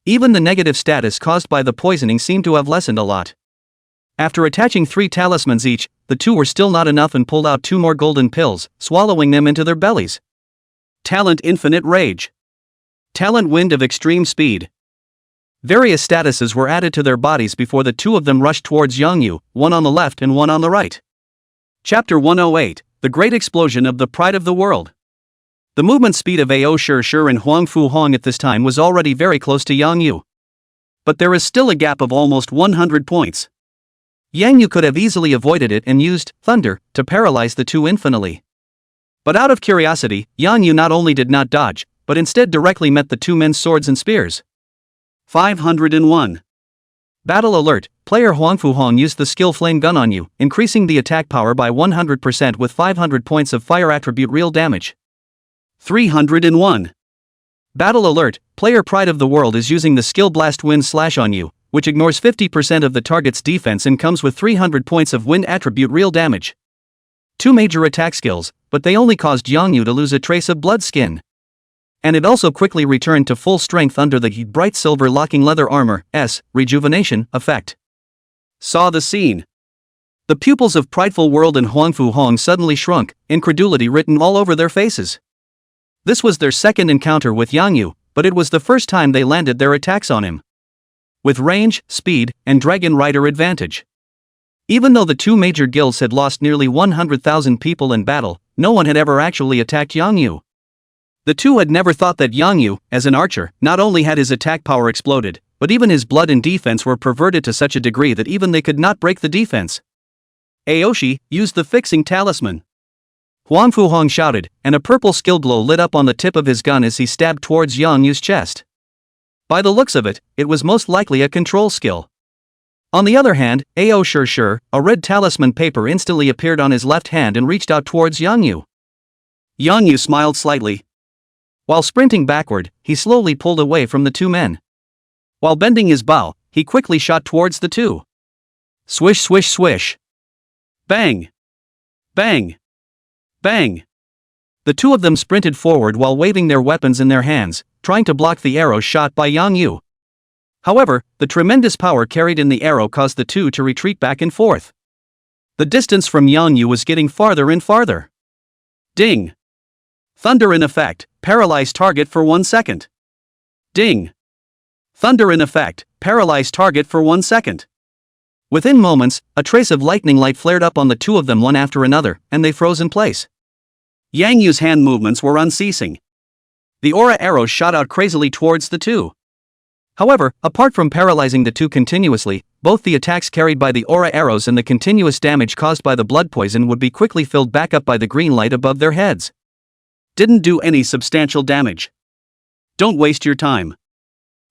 Even the negative status caused by the poisoning seemed to have lessened a lot. After attaching 3 talismans each, the two were still not enough and pulled out 2 more golden pills, swallowing them into their bellies. Talent Infinite Rage. Talent Wind of Extreme Speed. Various statuses were added to their bodies before the two of them rushed towards Yang Yu, one on the left and one on the right. Chapter 108, The Great Explosion of the Pride of the World. The movement speed of Ao Shi and Huang Fu Hong at this time was already very close to Yang Yu. But there is still a gap of almost 100 points. Yang Yu could have easily avoided it and used thunder to paralyze the two infinitely. But out of curiosity, Yang Yu not only did not dodge, but instead directly met the two men's swords and spears. 501. Battle Alert. Player Huang Fu Hong used the skill Flame Gun on you, increasing the attack power by 100% with 500 points of fire attribute real damage. 301. Battle Alert. Player Pride of the World is using the skill Blast Wind Slash on you, which ignores 50% of the target's defense and comes with 300 points of wind attribute real damage. 2 major attack skills, but they only caused Yang Yu to lose a trace of blood skin. And it also quickly returned to full strength under the bright silver locking leather armor rejuvenation effect. Saw the scene. The pupils of Prideful World and Huang Fu Hong suddenly shrunk, incredulity written all over their faces. This was their second encounter with Yang Yu, but it was the first time they landed their attacks on him. With range, speed, and Dragon Rider advantage. Even though the two major guilds had lost nearly 100,000 people in battle, no one had ever actually attacked Yang Yu. The two had never thought that Yang Yu, as an archer, not only had his attack power exploded, but even his blood and defense were perverted to such a degree that even they could not break the defense. Aoshi used the fixing talisman. Huang Fu Hong shouted, and a purple skill glow lit up on the tip of his gun as he stabbed towards Yang Yu's chest. By the looks of it, it was most likely a control skill. On the other hand, Ao Shi, a red talisman paper instantly appeared on his left hand and reached out towards Yang Yu. Yang Yu smiled slightly. While sprinting backward, he slowly pulled away from the two men. While bending his bow, he quickly shot towards the two. Swish swish swish. Bang! Bang! Bang! The two of them sprinted forward while waving their weapons in their hands, trying to block the arrow shot by Yang Yu. However, the tremendous power carried in the arrow caused the two to retreat back and forth. The distance from Yang Yu was getting farther and farther. Ding! Thunder in effect, paralyze target for 1 second. Ding! Thunder in effect, paralyze target for 1 second. Within moments, a trace of lightning light flared up on the two of them one after another, and they froze in place. Yang Yu's hand movements were unceasing. The aura arrows shot out crazily towards the two. However, apart from paralyzing the two continuously, both the attacks carried by the aura arrows and the continuous damage caused by the blood poison would be quickly filled back up by the green light above their heads. Didn't do any substantial damage. Don't waste your time.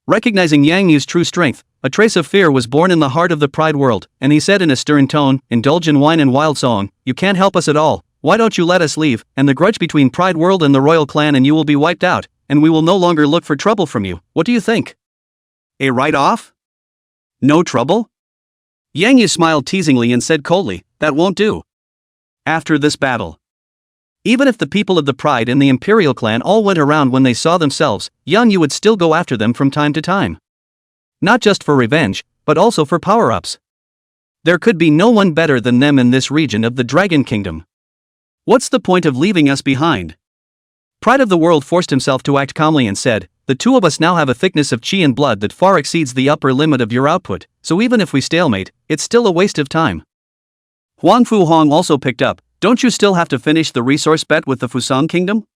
Recognizing Yang Yu's true strength, a trace of fear was born in the heart of the Pride world, and he said in a stern tone, "Indulge in wine and wild song, you can't help us at all, why don't you let us leave, and the grudge between Pride world and the royal clan and you will be wiped out, and we will no longer look for trouble from you, what do you think? A write-off? No trouble?" Yang Yu smiled teasingly and said coldly, "That won't do. After this battle, even if the people of the Pride and the Imperial clan all went around when they saw themselves, Yang Yu would still go after them from time to time. Not just for revenge, but also for power-ups. There could be no one better than them in this region of the Dragon Kingdom. What's the point of leaving us behind?" Pride of the World forced himself to act calmly and said, "The two of us now have a thickness of chi and blood that far exceeds the upper limit of your output, so even if we stalemate, it's still a waste of time." Huang Fu Hong also picked up, "Don't you still have to finish the resource bet with the Fusang Kingdom?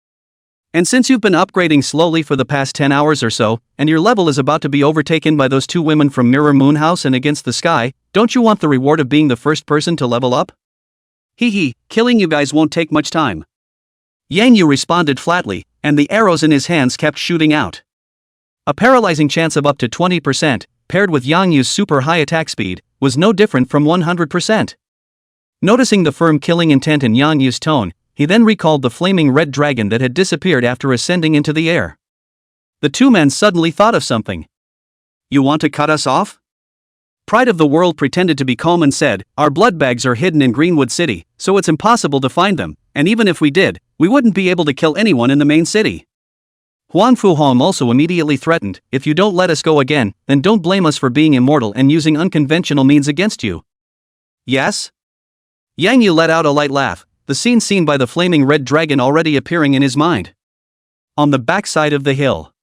And since you've been upgrading slowly for the past 10 hours or so, and your level is about to be overtaken by those two women from Mirror Moon House and Against the Sky, don't you want the reward of being the first person to level up? Hee, killing you guys won't take much time." Yang Yu responded flatly, and the arrows in his hands kept shooting out. A paralyzing chance of up to 20%, paired with Yang Yu's super high attack speed, was no different from 100%. Noticing the firm killing intent in Yang Yu's tone, he then recalled the flaming red dragon that had disappeared after ascending into the air. The two men suddenly thought of something. "You want to cut us off?" Pride of the World pretended to be calm and said, "Our blood bags are hidden in Greenwood City, so it's impossible to find them, and even if we did, we wouldn't be able to kill anyone in the main city." Huang Fu Hong also immediately threatened, "If you don't let us go again, then don't blame us for being immortal and using unconventional means against you." "Yes?" Yang Yu let out a light laugh, the scene seen by the flaming red dragon already appearing in his mind. On the backside of the hill,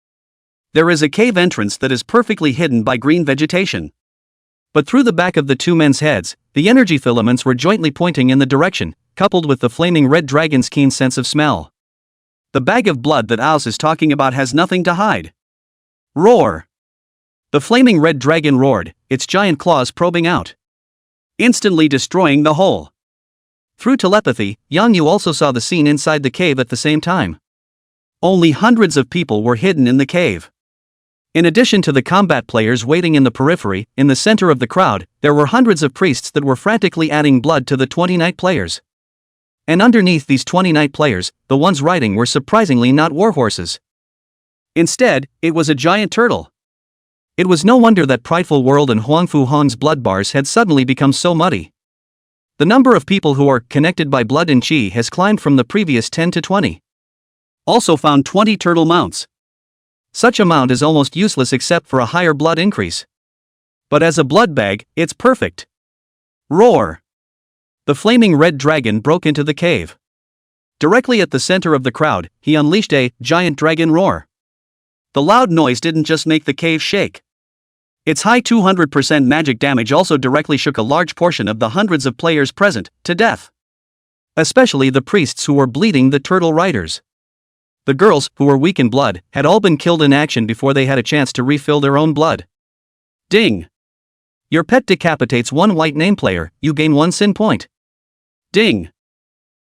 there is a cave entrance that is perfectly hidden by green vegetation. But through the back of the two men's heads, the energy filaments were jointly pointing in the direction, coupled with the flaming red dragon's keen sense of smell. The bag of blood that Ouz is talking about has nothing to hide. Roar! The flaming red dragon roared, its giant claws probing out, instantly destroying the hole. Through telepathy, Yang Yu also saw the scene inside the cave at the same time. Only hundreds of people were hidden in the cave. In addition to the combat players waiting in the periphery, in the center of the crowd, there were hundreds of priests that were frantically adding blood to the 20 knight players. And underneath these 20 knight players, the ones riding were surprisingly not warhorses. Instead, it was a giant turtle. It was no wonder that Prideful World and Huang Fu Hong's blood bars had suddenly become so muddy. The number of people who are connected by blood and chi has climbed from the previous 10 to 20. Also found 20 turtle mounts. Such a mount is almost useless except for a higher blood increase. But as a blood bag, it's perfect. Roar! The flaming red dragon broke into the cave. Directly at the center of the crowd, he unleashed a giant dragon roar. The loud noise didn't just make the cave shake. Its high 200% magic damage also directly shook a large portion of the hundreds of players present to death. Especially the priests who were bleeding the turtle riders. The girls, who were weak in blood, had all been killed in action before they had a chance to refill their own blood. Ding! Your pet decapitates one white name player, you gain 1 sin point. Ding!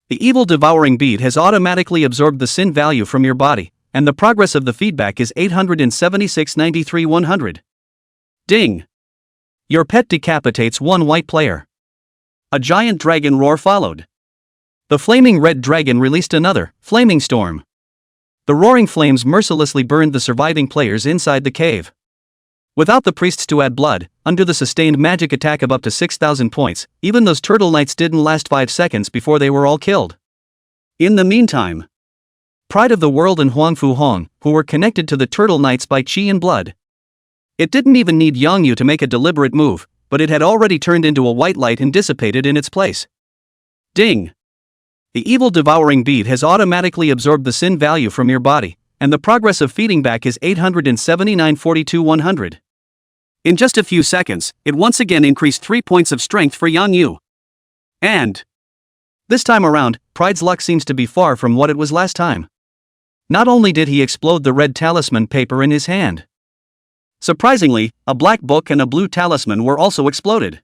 The evil devouring bead has automatically absorbed the sin value from your body, and the progress of the feedback is 876.93/100. Ding! Your pet decapitates one white player. A giant dragon roar followed. The flaming red dragon released another, flaming storm. The roaring flames mercilessly burned the surviving players inside the cave. Without the priests to add blood, under the sustained magic attack of up to 6,000 points, even those turtle knights didn't last 5 seconds before they were all killed. In the meantime, Pride of the World and Huang Fu Hong, who were connected to the turtle knights by chi and blood. It didn't even need Yang Yu to make a deliberate move, but it had already turned into a white light and dissipated in its place. Ding! The evil devouring bead has automatically absorbed the sin value from your body, and the progress of feeding back is 879.42/100. In just a few seconds, it once again increased 3 points of strength for Yang Yu. And this time around, Pride's luck seems to be far from what it was last time. Not only did he explode the red talisman paper in his hand. Surprisingly, a black book and a blue talisman were also exploded.